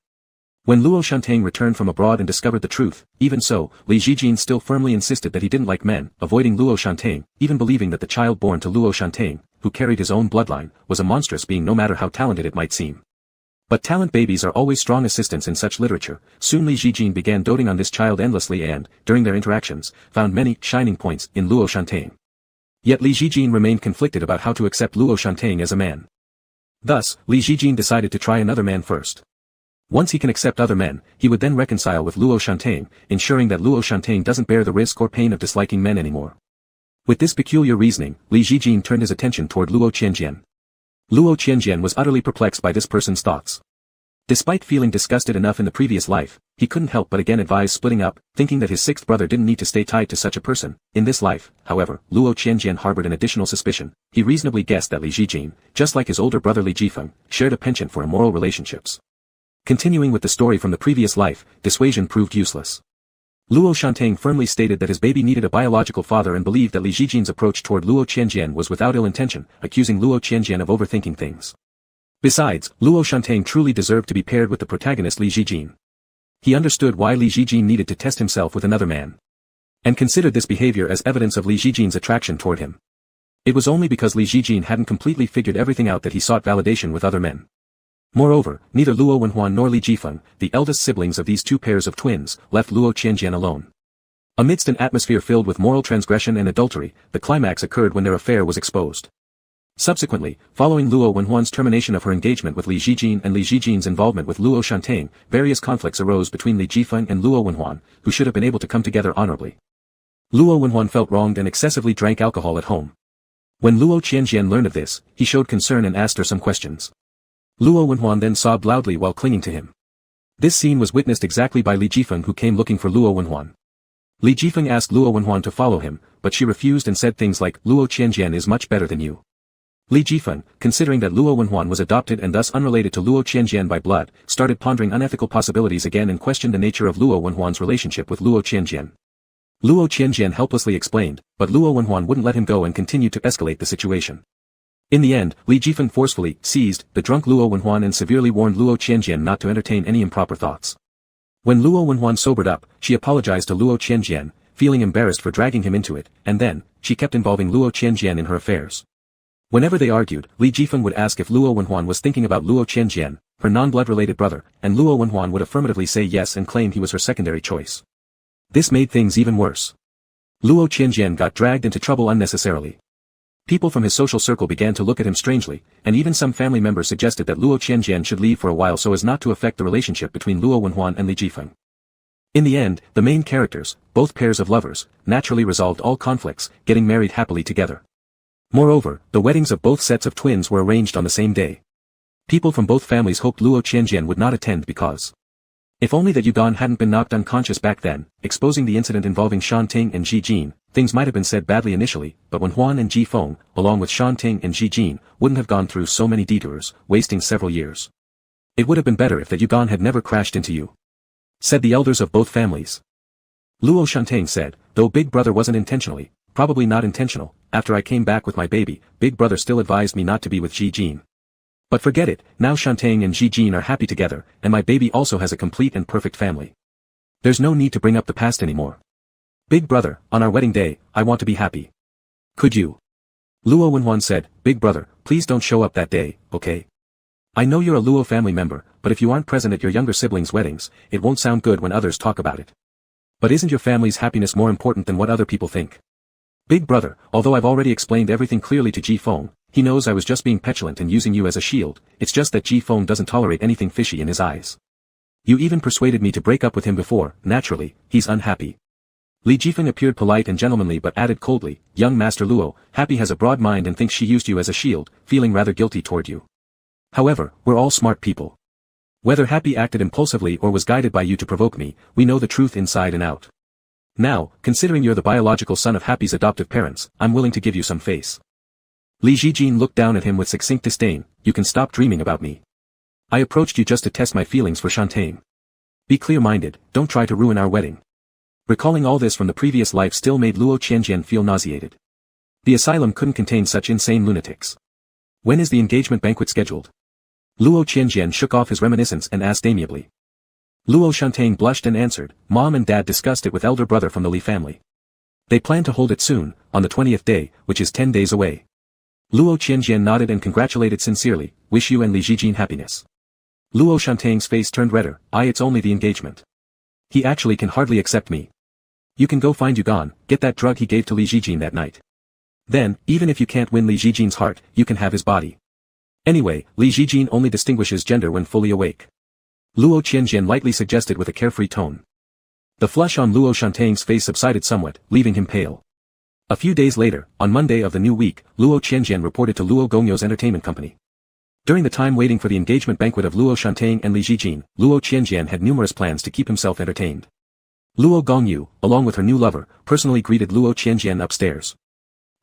When Luo Shanting returned from abroad and discovered the truth, even so, Li Zhijin still firmly insisted that he didn't like men, avoiding Luo Shanting, even believing that the child born to Luo Shanting, who carried his own bloodline, was a monstrous being no matter how talented it might seem. But talent babies are always strong assistants in such literature. Soon Li Zhijin began doting on this child endlessly and, during their interactions, found many shining points in Luo Shanting. Yet Li Zhijin remained conflicted about how to accept Luo Shanting as a man. Thus, Li Zhijin decided to try another man first. Once he can accept other men, he would then reconcile with Luo Shanting, ensuring that Luo Shanting doesn't bear the risk or pain of disliking men anymore. With this peculiar reasoning, Li Zhijin turned his attention toward Luo Qianjian. Luo Qianjian was utterly perplexed by this person's thoughts. Despite feeling disgusted enough in the previous life, he couldn't help but again advise splitting up, thinking that his sixth brother didn't need to stay tied to such a person. In this life, however, Luo Qianjian harbored an additional suspicion. He reasonably guessed that Li Zhijin, just like his older brother Li Jifeng, shared a penchant for immoral relationships. Continuing with the story from the previous life, dissuasion proved useless. Luo Shanting firmly stated that his baby needed a biological father and believed that Li Zhijin's approach toward Luo Qianjian was without ill intention, accusing Luo Qianjian of overthinking things. Besides, Luo Shanting truly deserved to be paired with the protagonist Li Zhijin. He understood why Li Zhijin needed to test himself with another man. And considered this behavior as evidence of Li Zhijin's attraction toward him. It was only because Li Zhijin hadn't completely figured everything out that he sought validation with other men. Moreover, neither Luo Wenhuan nor Li Jifeng, the eldest siblings of these two pairs of twins, left Luo Qianjian alone. Amidst an atmosphere filled with moral transgression and adultery, the climax occurred when their affair was exposed. Subsequently, following Luo Wenhuan's termination of her engagement with Li Zhijin and Li Zhijin's involvement with Luo Shanting, various conflicts arose between Li Jifeng and Luo Wenhuan, who should have been able to come together honorably. Luo Wenhuan felt wronged and excessively drank alcohol at home. When Luo Qianjian learned of this, he showed concern and asked her some questions. Luo Wenhuan then sobbed loudly while clinging to him. This scene was witnessed exactly by Li Jifeng, who came looking for Luo Wenhuan. Li Jifeng asked Luo Wenhuan to follow him, but she refused and said things like, "Luo Qianjian is much better than you." Li Jifeng, considering that Luo Wenhuan was adopted and thus unrelated to Luo Qianjian by blood, started pondering unethical possibilities again and questioned the nature of Luo Wenhuan's relationship with Luo Qianjian. Luo Qianjian helplessly explained, but Luo Wenhuan wouldn't let him go and continued to escalate the situation. In the end, Li Jifeng forcefully seized the drunk Luo Wenhuan and severely warned Luo Qianjian not to entertain any improper thoughts. When Luo Wenhuan sobered up, she apologized to Luo Qianjian, feeling embarrassed for dragging him into it, and then, she kept involving Luo Qianjian in her affairs. Whenever they argued, Li Jifeng would ask if Luo Wenhuan was thinking about Luo Qianjian, her non-blood-related brother, and Luo Wenhuan would affirmatively say yes and claim he was her secondary choice. This made things even worse. Luo Qianjian got dragged into trouble unnecessarily. People from his social circle began to look at him strangely, and even some family members suggested that Luo Qianjian should leave for a while so as not to affect the relationship between Luo Wenhuan and Li Jifeng. In the end, the main characters, both pairs of lovers, naturally resolved all conflicts, getting married happily together. Moreover, the weddings of both sets of twins were arranged on the same day. People from both families hoped Luo Qianjian would not attend because, if only that Yugan hadn't been knocked unconscious back then, exposing the incident involving Shan Ting and Ji Jin, things might have been said badly initially, but when Huan and Ji Feng, along with Shan Ting and Ji Jin, wouldn't have gone through so many detours, wasting several years. It would have been better if that Yugan had never crashed into you, said the elders of both families. Luo Shanting said, though Big Brother wasn't intentionally, probably not intentional, after I came back with my baby, Big Brother still advised me not to be with Ji Jin. But forget it, now Shanting and Ji Jin are happy together, and my baby also has a complete and perfect family. There's no need to bring up the past anymore. Big Brother, on our wedding day, I want to be happy. Could you? Luo Wenhuan said, Big Brother, please don't show up that day, okay? I know you're a Luo family member, but if you aren't present at your younger siblings' weddings, it won't sound good when others talk about it. But isn't your family's happiness more important than what other people think? Big Brother, although I've already explained everything clearly to Ji Feng, he knows I was just being petulant and using you as a shield, it's just that Ji Feng doesn't tolerate anything fishy in his eyes. You even persuaded me to break up with him before, naturally, he's unhappy. Li Jifeng appeared polite and gentlemanly but added coldly, young Master Luo, Happy has a broad mind and thinks she used you as a shield, feeling rather guilty toward you. However, we're all smart people. Whether Happy acted impulsively or was guided by you to provoke me, we know the truth inside and out. Now, considering you're the biological son of Happy's adoptive parents, I'm willing to give you some face. Li Jijin looked down at him with succinct disdain, you can stop dreaming about me. I approached you just to test my feelings for Shantain. Be clear-minded, don't try to ruin our wedding. Recalling all this from the previous life still made Luo Qianjian feel nauseated. The asylum couldn't contain such insane lunatics. When is the engagement banquet scheduled? Luo Qianjian shook off his reminiscence and asked amiably. Luo Shantain blushed and answered, Mom and Dad discussed it with elder brother from the Li family. They plan to hold it soon, on the 20th day, which is 10 days away. Luo Qianjian nodded and congratulated sincerely, wish you and Li Jijin happiness. Luo Shantaing's face turned redder, it's only the engagement. He actually can hardly accept me. You can go find Yugan, get that drug he gave to Li Jijin that night. Then, even if you can't win Li Jijin's heart, you can have his body. Anyway, Li Jijin only distinguishes gender when fully awake. Luo Qianjian lightly suggested with a carefree tone. The flush on Luo Shantaing's face subsided somewhat, leaving him pale. A few days later, on Monday of the new week, Luo Qianjian reported to Luo Gongyo's entertainment company. During the time waiting for the engagement banquet of Luo Shantain and Li Jijin, Luo Qianjian had numerous plans to keep himself entertained. Luo Gongyu, along with her new lover, personally greeted Luo Qianjian upstairs.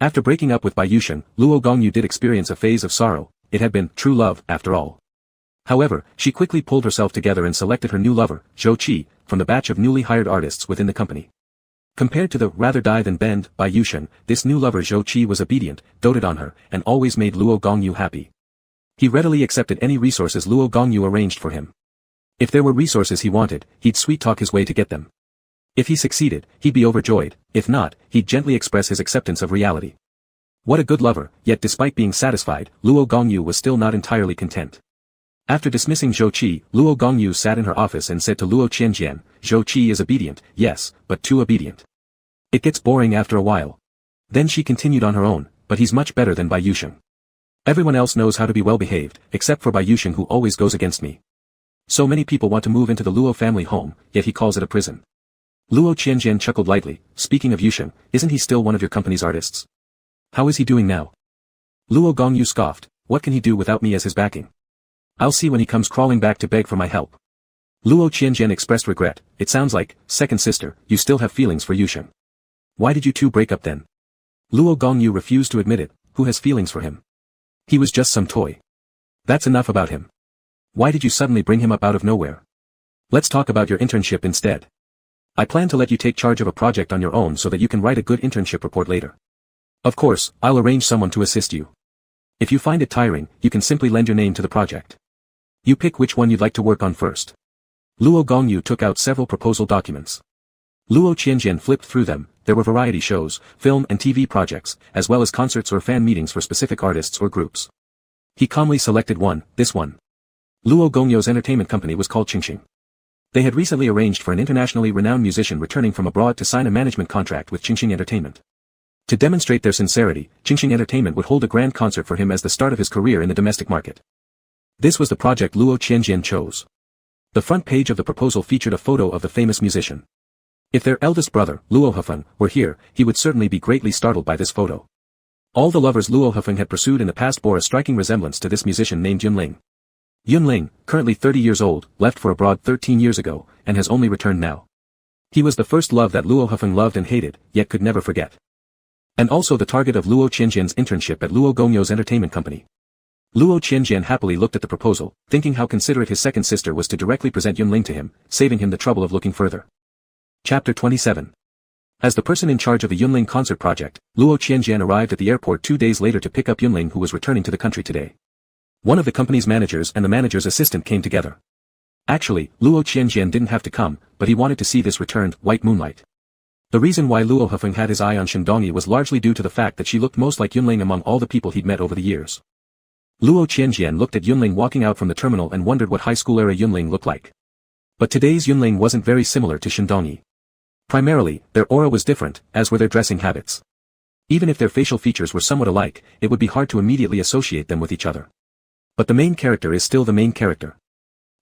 After breaking up with Bai Yushen, Luo Gongyu did experience a phase of sorrow, it had been true love after all. However, she quickly pulled herself together and selected her new lover, Zhou Qi, from the batch of newly hired artists within the company. Compared to the rather die than bend Bai Yushen, this new lover Zhou Qi was obedient, doted on her, and always made Luo Gongyu happy. He readily accepted any resources Luo Gongyu arranged for him. If there were resources he wanted, he'd sweet-talk his way to get them. If he succeeded, he'd be overjoyed, if not, he'd gently express his acceptance of reality. What a good lover, yet despite being satisfied, Luo Gongyu was still not entirely content. After dismissing Zhou Qi, Luo Gongyu sat in her office and said to Luo Qianjian, Zhou Qi is obedient, yes, but too obedient. It gets boring after a while. Then she continued on her own, but he's much better than Bai Yushen. Everyone else knows how to be well behaved, except for Bai Yushen who always goes against me. So many people want to move into the Luo family home, yet he calls it a prison. Luo Qianjian chuckled lightly, speaking of Yushen, isn't he still one of your company's artists? How is he doing now? Luo Gongyu scoffed, what can he do without me as his backing? I'll see when he comes crawling back to beg for my help. Luo Qianjian expressed regret. It sounds like, second sister, you still have feelings for Yusheng. Why did you two break up then? Luo Gongyu refused to admit it. Who has feelings for him? He was just some toy. That's enough about him. Why did you suddenly bring him up out of nowhere? Let's talk about your internship instead. I plan to let you take charge of a project on your own so that you can write a good internship report later. Of course, I'll arrange someone to assist you. If you find it tiring, you can simply lend your name to the project. You pick which one you'd like to work on first. Luo Gongyu took out several proposal documents. Luo Qianjian flipped through them. There were variety shows, film and TV projects, as well as concerts or fan meetings for specific artists or groups. He calmly selected one, this one. Luo Gongyu's entertainment company was called Qingxing. They had recently arranged for an internationally renowned musician returning from abroad to sign a management contract with Qingxing Entertainment. To demonstrate their sincerity, Qingxing Entertainment would hold a grand concert for him as the start of his career in the domestic market. This was the project Luo Qianjian chose. The front page of the proposal featured a photo of the famous musician. If their eldest brother, Luo Hefeng, were here, he would certainly be greatly startled by this photo. All the lovers Luo Hefeng had pursued in the past bore a striking resemblance to this musician named Yunling. Yunling, currently 30 years old, left for abroad 13 years ago, and has only returned now. He was the first love that Luo Hefeng loved and hated, yet could never forget. And also the target of Luo Qianjian's internship at Luo Gongyo's entertainment company. Luo Qianjian happily looked at the proposal, thinking how considerate his second sister was to directly present Yunling to him, saving him the trouble of looking further. Chapter 27. As the person in charge of the Yunling concert project, Luo Qianjian arrived at the airport 2 days later to pick up Yunling, who was returning to the country today. One of the company's managers and the manager's assistant came together. Actually, Luo Qianjian didn't have to come, but he wanted to see this returned, white moonlight. The reason why Luo Hefeng had his eye on Shindongyi was largely due to the fact that she looked most like Yunling among all the people he'd met over the years. Luo Qianjian looked at Yunling walking out from the terminal and wondered what high school-era Yunling looked like. But today's Yunling wasn't very similar to Shindongyi. Primarily, their aura was different, as were their dressing habits. Even if their facial features were somewhat alike, it would be hard to immediately associate them with each other. But the main character is still the main character.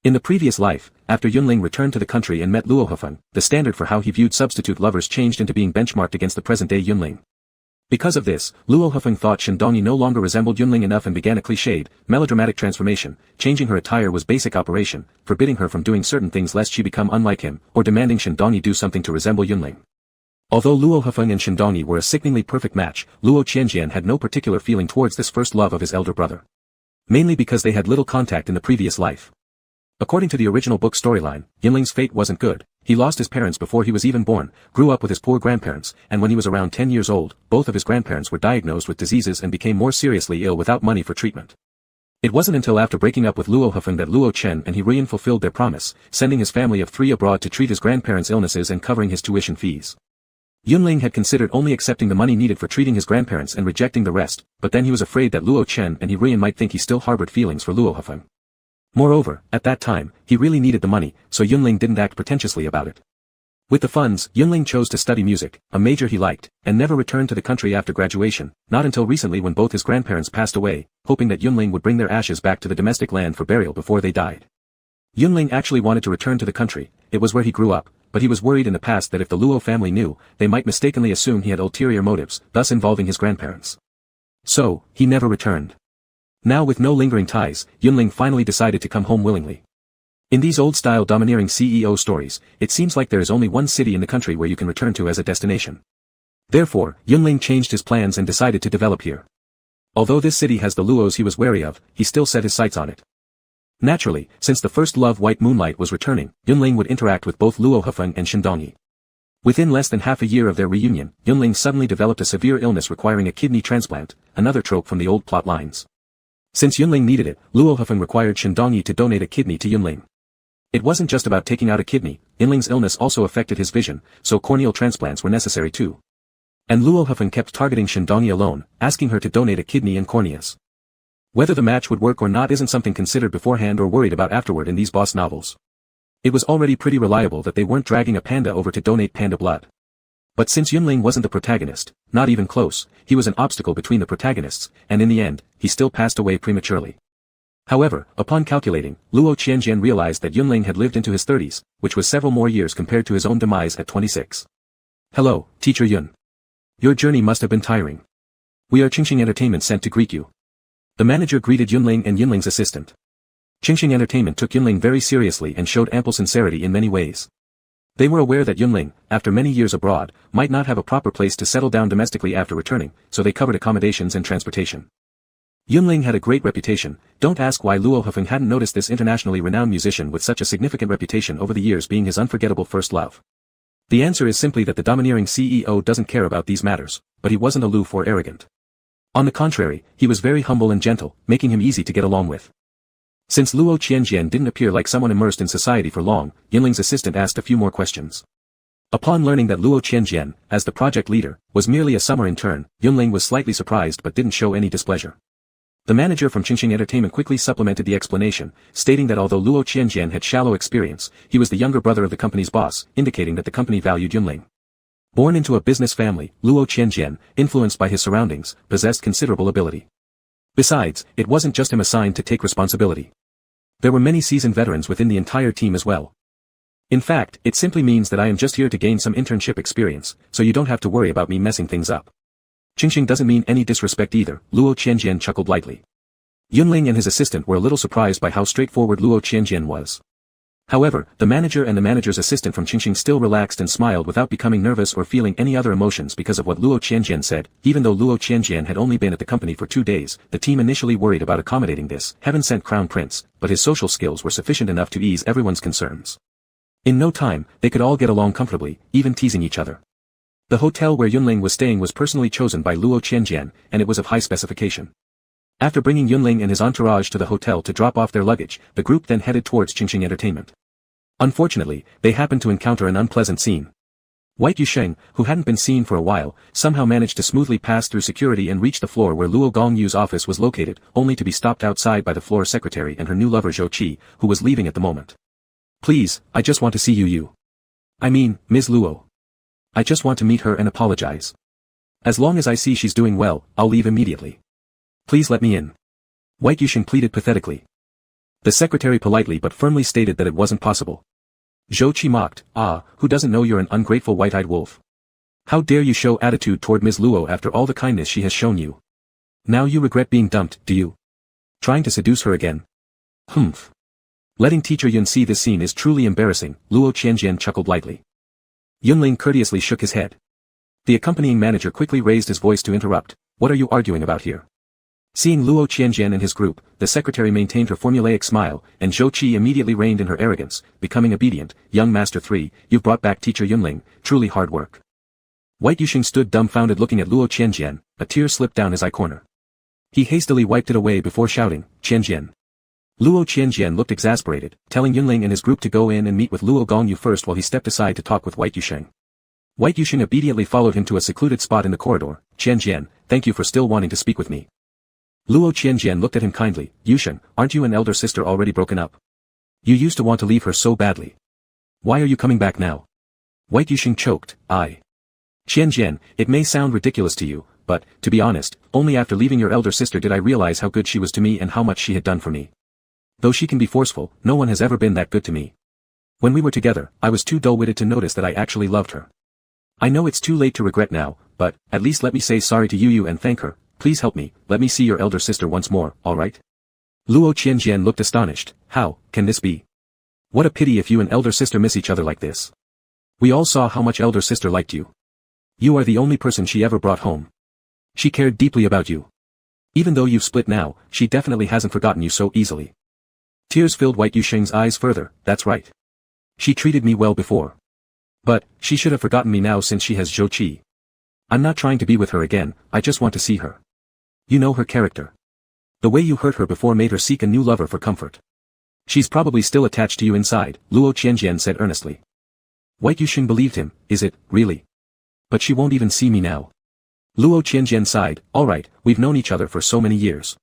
In the previous life, after Yunling returned to the country and met Luo Hefeng, the standard for how he viewed substitute lovers changed into being benchmarked against the present-day Yunling. Because of this, Luo Hefeng thought Shindongyi no longer resembled Yunling enough and began a cliched, melodramatic transformation. Changing her attire was basic operation, forbidding her from doing certain things lest she become unlike him, or demanding Shindongyi do something to resemble Yunling. Although Luo Hefeng and Shindongyi were a sickeningly perfect match, Luo Qianjian had no particular feeling towards this first love of his elder brother. Mainly because they had little contact in the previous life. According to the original book storyline, Yunling's fate wasn't good. He lost his parents before he was even born, grew up with his poor grandparents, and when he was around 10 years old, both of his grandparents were diagnosed with diseases and became more seriously ill without money for treatment. It wasn't until after breaking up with Luo Hefeng that Luo Chen and he Rian fulfilled their promise, sending his family of 3 abroad to treat his grandparents' illnesses and covering his tuition fees. Yunling had considered only accepting the money needed for treating his grandparents and rejecting the rest, but then he was afraid that Luo Chen and he Rian might think he still harbored feelings for Luo Hefeng. Moreover, at that time, he really needed the money, so Yunling didn't act pretentiously about it. With the funds, Yunling chose to study music, a major he liked, and never returned to the country after graduation, not until recently when both his grandparents passed away, hoping that Yunling would bring their ashes back to the domestic land for burial before they died. Yunling actually wanted to return to the country, it was where he grew up, but he was worried in the past that if the Luo family knew, they might mistakenly assume he had ulterior motives, thus involving his grandparents. So, he never returned. Now with no lingering ties, Yunling finally decided to come home willingly. In these old-style domineering CEO stories, it seems like there is only one city in the country where you can return to as a destination. Therefore, Yunling changed his plans and decided to develop here. Although this city has the Luos he was wary of, he still set his sights on it. Naturally, since the first love White Moonlight was returning, Yunling would interact with both Luo Hefeng and Shindongyi. Within less than half a year of their reunion, Yunling suddenly developed a severe illness requiring a kidney transplant, another trope from the old plot lines. Since Yunling needed it, Luo Hefeng required Shindongyi to donate a kidney to Yunling. It wasn't just about taking out a kidney, Yunling's illness also affected his vision, so corneal transplants were necessary too. And Luo Hefeng kept targeting Shindongyi alone, asking her to donate a kidney and corneas. Whether the match would work or not isn't something considered beforehand or worried about afterward in these boss novels. It was already pretty reliable that they weren't dragging a panda over to donate panda blood. But since Yunling wasn't the protagonist, not even close, he was an obstacle between the protagonists, and in the end, he still passed away prematurely. However, upon calculating, Luo Qianjian realized that Yunling had lived into his 30s, which was several more years compared to his own demise at 26. Hello, Teacher Yun. Your journey must have been tiring. We are Qingxing Entertainment sent to greet you. The manager greeted Yunling and Yunling's assistant. Qingxing Entertainment took Yunling very seriously and showed ample sincerity in many ways. They were aware that Yunling, after many years abroad, might not have a proper place to settle down domestically after returning, so they covered accommodations and transportation. Yunling had a great reputation. Don't ask why Luo Hefeng hadn't noticed this internationally renowned musician with such a significant reputation over the years being his unforgettable first love. The answer is simply that the domineering CEO doesn't care about these matters, but he wasn't aloof or arrogant. On the contrary, he was very humble and gentle, making him easy to get along with. Since Luo Qianjian didn't appear like someone immersed in society for long, Yunling's assistant asked a few more questions. Upon learning that Luo Qianjian, as the project leader, was merely a summer intern, Yunling was slightly surprised but didn't show any displeasure. The manager from Qingxing Entertainment quickly supplemented the explanation, stating that although Luo Qianjian had shallow experience, he was the younger brother of the company's boss, indicating that the company valued Yunling. Born into a business family, Luo Qianjian, influenced by his surroundings, possessed considerable ability. Besides, it wasn't just him assigned to take responsibility. There were many seasoned veterans within the entire team as well. In fact, it simply means that I am just here to gain some internship experience, so you don't have to worry about me messing things up. Qingxing doesn't mean any disrespect either, Luo Qianjian chuckled lightly. Yunling and his assistant were a little surprised by how straightforward Luo Qianjian was. However, the manager and the manager's assistant from Qingxing still relaxed and smiled without becoming nervous or feeling any other emotions because of what Luo Qianjian said. Even though Luo Qianjian had only been at the company for 2 days, the team initially worried about accommodating this heaven-sent crown prince, but his social skills were sufficient enough to ease everyone's concerns. In no time, they could all get along comfortably, even teasing each other. The hotel where Yunling was staying was personally chosen by Luo Qianjian, and it was of high specification. After bringing Yunling and his entourage to the hotel to drop off their luggage, the group then headed towards Qingxing Entertainment. Unfortunately, they happened to encounter an unpleasant scene. White Yusheng, who hadn't been seen for a while, somehow managed to smoothly pass through security and reach the floor where Luo Gongyu's office was located, only to be stopped outside by the floor secretary and her new lover Zhou Qi, who was leaving at the moment. "Please, I just want to see you. I mean, Ms. Luo. I just want to meet her and apologize. As long as I see she's doing well, I'll leave immediately. Please let me in." White Yusheng pleaded pathetically. The secretary politely but firmly stated that it wasn't possible. Zhou Qi mocked, "Ah, who doesn't know you're an ungrateful white-eyed wolf? How dare you show attitude toward Ms. Luo after all the kindness she has shown you? Now you regret being dumped, do you? Trying to seduce her again? Humph. Letting Teacher Yun see this scene is truly embarrassing," Luo Qianjian chuckled lightly. Yunling courteously shook his head. The accompanying manager quickly raised his voice to interrupt, "What are you arguing about here?" Seeing Luo Qianjian and his group, the secretary maintained her formulaic smile, and Zhou Qi immediately reined in her arrogance, becoming obedient. "Young Master 3, you've brought back Teacher Yunling, truly hard work." White Yusheng stood dumbfounded looking at Luo Qianjian, a tear slipped down his eye corner. He hastily wiped it away before shouting, "Qianjian." Luo Qianjian looked exasperated, telling Yunling and his group to go in and meet with Luo Gongyu first while he stepped aside to talk with White Yusheng. White Yusheng obediently followed him to a secluded spot in the corridor. "Qianjian, thank you for still wanting to speak with me." Luo Qianjian looked at him kindly. "Yusheng, aren't you and elder sister already broken up? You used to want to leave her so badly. Why are you coming back now?" White Yusheng choked, "Qianjian, it may sound ridiculous to you, but, to be honest, only after leaving your elder sister did I realize how good she was to me and how much she had done for me. Though she can be forceful, no one has ever been that good to me. When we were together, I was too dull-witted to notice that I actually loved her. I know it's too late to regret now, but, at least let me say sorry to you and thank her. Please help me, let me see your elder sister once more, alright?" Luo Qianjian looked astonished. "How can this be? What a pity if you and elder sister miss each other like this. We all saw how much elder sister liked you. You are the only person she ever brought home. She cared deeply about you. Even though you've split now, she definitely hasn't forgotten you so easily." Tears filled White Yusheng's eyes further. "That's right. She treated me well before. But, she should have forgotten me now since she has Zhou Qi. I'm not trying to be with her again, I just want to see her. You know her character. The way you hurt her before made her seek a new lover for comfort. She's probably still attached to you inside," Luo Qianjian said earnestly. White Yusheng believed him. "Is it, really? But she won't even see me now." Luo Qianjian sighed. "Alright, we've known each other for so many years.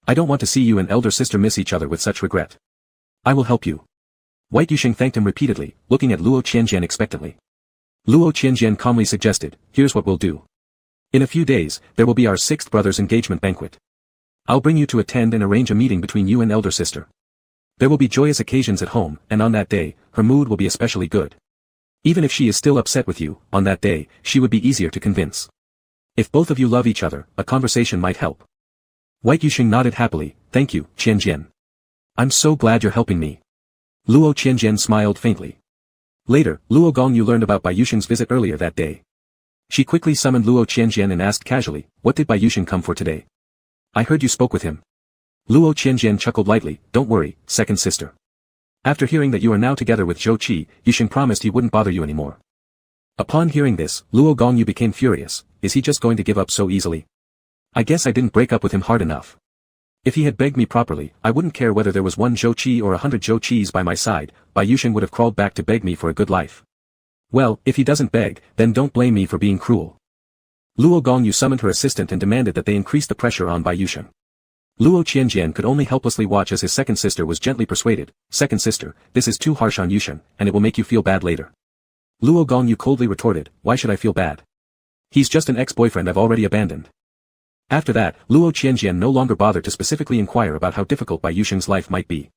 I don't want to see you and elder sister miss each other with such regret. I will help you." White Yusheng thanked him repeatedly, looking at Luo Qianjian expectantly. Luo Qianjian calmly suggested, "Here's what we'll do. In a few days, there will be our 6th brother's engagement banquet. I'll bring you to attend and arrange a meeting between you and elder sister. There will be joyous occasions at home, and on that day, her mood will be especially good. Even if she is still upset with you, on that day, she would be easier to convince. If both of you love each other, a conversation might help." White Yusheng nodded happily. "Thank you, Qianjian. I'm so glad you're helping me. Luo Qianjian smiled faintly. Later, Luo Gongyu learned about Bai Yusheng's visit earlier that day. She quickly summoned Luo Qianjian and asked casually, what did Bai Yusheng come for today? I heard you spoke with him. Luo Qianjian chuckled lightly, don't worry, second sister. After hearing that you are now together with Zhou Qi, Yusheng promised he wouldn't bother you anymore. Upon hearing this, Luo Gongyu became furious. Is he just going to give up so easily? I guess I didn't break up with him hard enough. If he had begged me properly, I wouldn't care whether there was 1 Zhou Qi or 100 Zhou Qis by my side, Bai Yusheng would have crawled back to beg me for a good life. Well, if he doesn't beg, then don't blame me for being cruel. Luo Gongyu summoned her assistant and demanded that they increase the pressure on Bai Yusheng. Luo Qianjian could only helplessly watch as his second sister was gently persuaded, second sister, this is too harsh on Yusheng, and it will make you feel bad later. Luo Gongyu coldly retorted, why should I feel bad? He's just an ex-boyfriend I've already abandoned. After that, Luo Qianjian no longer bothered to specifically inquire about how difficult Bai Yusheng's life might be.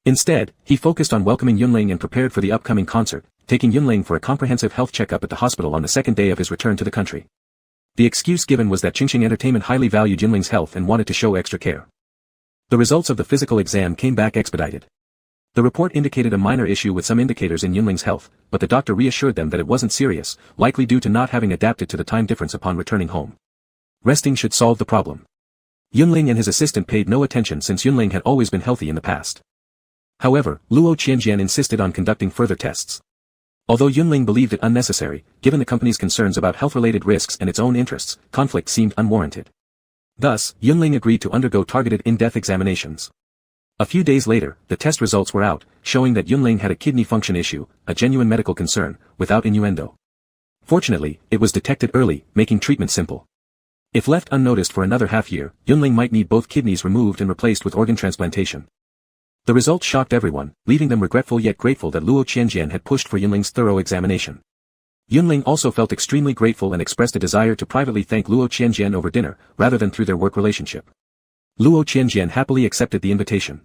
Instead, he focused on welcoming Yunling and prepared for the upcoming concert, taking Yunling for a comprehensive health checkup at the hospital on the second day of his return to the country. The excuse given was that Qingxing Entertainment highly valued Yunling's health and wanted to show extra care. The results of the physical exam came back expedited. The report indicated a minor issue with some indicators in Yunling's health, but the doctor reassured them that it wasn't serious, likely due to not having adapted to the time difference upon returning home. Resting should solve the problem. Yunling and his assistant paid no attention since Yunling had always been healthy in the past. However, Luo Qianjian insisted on conducting further tests. Although Yunling believed it unnecessary, given the company's concerns about health-related risks and its own interests, conflict seemed unwarranted. Thus, Yunling agreed to undergo targeted in-depth examinations. A few days later, the test results were out, showing that Yunling had a kidney function issue, a genuine medical concern, without innuendo. Fortunately, it was detected early, making treatment simple. If left unnoticed for another half-year, Yunling might need both kidneys removed and replaced with organ transplantation. The results shocked everyone, leaving them regretful yet grateful that Luo Qianjian had pushed for Yunling's thorough examination. Yunling also felt extremely grateful and expressed a desire to privately thank Luo Qianjian over dinner, rather than through their work relationship. Luo Qianjian happily accepted the invitation.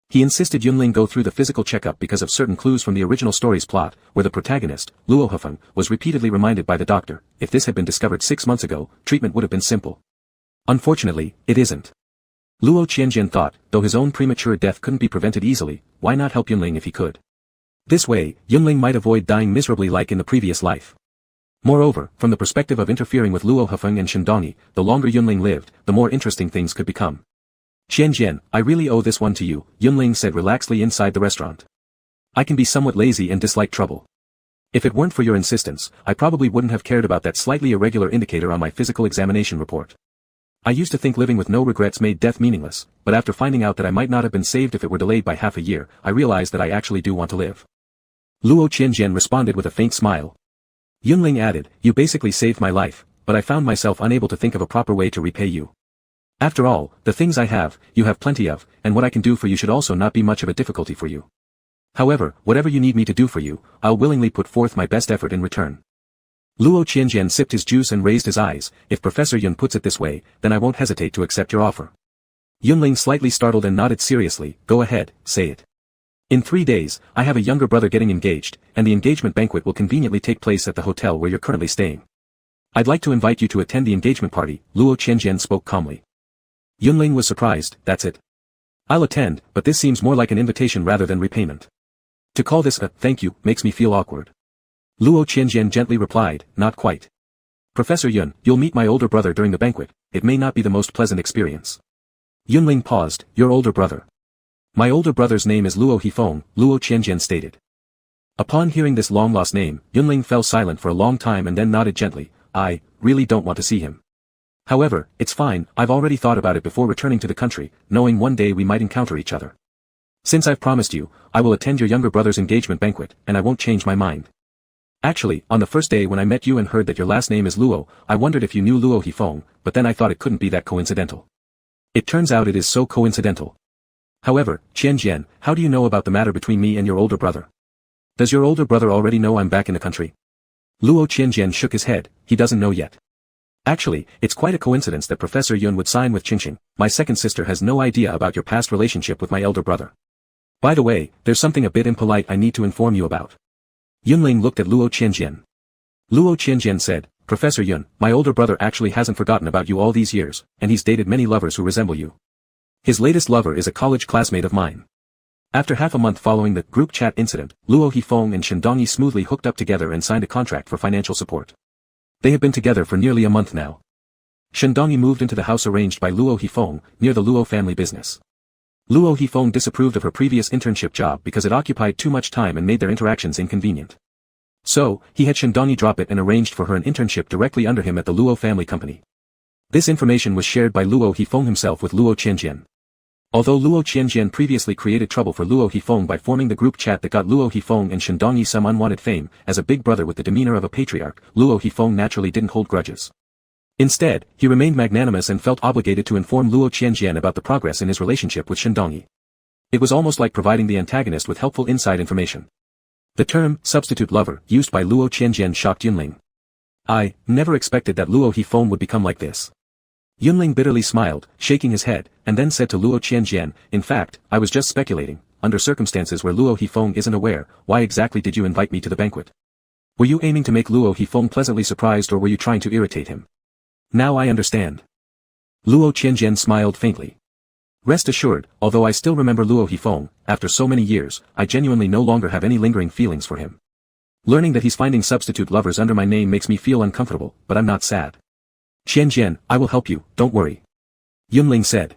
He insisted Yunling go through the physical checkup because of certain clues from the original story's plot, where the protagonist, Luo Hefeng, was repeatedly reminded by the doctor, if this had been discovered 6 months ago, treatment would have been simple. Unfortunately, it isn't. Luo Qianjian thought, though his own premature death couldn't be prevented easily, why not help Yunling if he could? This way, Yunling might avoid dying miserably like in the previous life. Moreover, from the perspective of interfering with Luo Hefeng and Shen Dongyi, the longer Yunling lived, the more interesting things could become. Qianjian, I really owe this one to you, Yunling said relaxedly inside the restaurant. I can be somewhat lazy and dislike trouble. If it weren't for your insistence, I probably wouldn't have cared about that slightly irregular indicator on my physical examination report. I used to think living with no regrets made death meaningless, but after finding out that I might not have been saved if it were delayed by half a year, I realized that I actually do want to live. Luo Qianjian responded with a faint smile. Yunling added, you basically saved my life, but I found myself unable to think of a proper way to repay you. After all, the things I have, you have plenty of, and what I can do for you should also not be much of a difficulty for you. However, whatever you need me to do for you, I'll willingly put forth my best effort in return. Luo Qianjian sipped his juice and raised his eyes, if Professor Yun puts it this way, then I won't hesitate to accept your offer. Yunling slightly startled and nodded seriously, go ahead, say it. In 3 days, I have a younger brother getting engaged, and the engagement banquet will conveniently take place at the hotel where you're currently staying. I'd like to invite you to attend the engagement party, Luo Qianjian spoke calmly. Yunling was surprised, that's it. I'll attend, but this seems more like an invitation rather than repayment. To call this a thank you makes me feel awkward. Luo Qianjian gently replied, not quite. Professor Yun, you'll meet my older brother during the banquet, it may not be the most pleasant experience. Yunling paused, your older brother. My older brother's name is Luo Hefeng, Luo Qianjian stated. Upon hearing this long-lost name, Yunling fell silent for a long time and then nodded gently, I really don't want to see him. However, it's fine, I've already thought about it before returning to the country, knowing one day we might encounter each other. Since I've promised you, I will attend your younger brother's engagement banquet, and I won't change my mind. Actually, on the first day when I met you and heard that your last name is Luo, I wondered if you knew Luo Hefeng, but then I thought it couldn't be that coincidental. It turns out it is so coincidental. However, Qianjian, how do you know about the matter between me and your older brother? Does your older brother already know I'm back in the country? Luo Qianjian shook his head, he doesn't know yet. Actually, it's quite a coincidence that Professor Yun would sign with Qingxing. My second sister has no idea about your past relationship with my elder brother. By the way, there's something a bit impolite I need to inform you about. Yunling looked at Luo Qianjian. Luo Qianjian said, Professor Yun, my older brother actually hasn't forgotten about you all these years, and he's dated many lovers who resemble you. His latest lover is a college classmate of mine. After half a month following the group chat incident, Luo Hifeng and Shandongyi smoothly hooked up together and signed a contract for financial support. They have been together for nearly a month now. Shandongyi moved into the house arranged by Luo Hifeng, near the Luo family business. Luo Hifeng disapproved of her previous internship job because it occupied too much time and made their interactions inconvenient. So, he had Shandongyi drop it and arranged for her an internship directly under him at the Luo family company. This information was shared by Luo Hifeng himself with Luo Qianjian. Although Luo Qianjian previously created trouble for Luo Hifeng by forming the group chat that got Luo Hifeng and Shandongyi some unwanted fame, as a big brother with the demeanor of a patriarch, Luo Hifeng naturally didn't hold grudges. Instead, he remained magnanimous and felt obligated to inform Luo Qianjian about the progress in his relationship with Shandongyi. It was almost like providing the antagonist with helpful inside information. The term, substitute lover, used by Luo Qianjian shocked Yunling. I never expected that Luo Hifeng would become like this. Yunling bitterly smiled, shaking his head, and then said to Luo Qianjian, in fact, I was just speculating, under circumstances where Luo Hifeng isn't aware, why exactly did you invite me to the banquet? Were you aiming to make Luo Hifeng pleasantly surprised or were you trying to irritate him? Now I understand. Luo Qianjian smiled faintly. Rest assured, although I still remember Luo Hifeng, after so many years, I genuinely no longer have any lingering feelings for him. Learning that he's finding substitute lovers under my name makes me feel uncomfortable, but I'm not sad. Qianjian, I will help you, don't worry. Yunling said.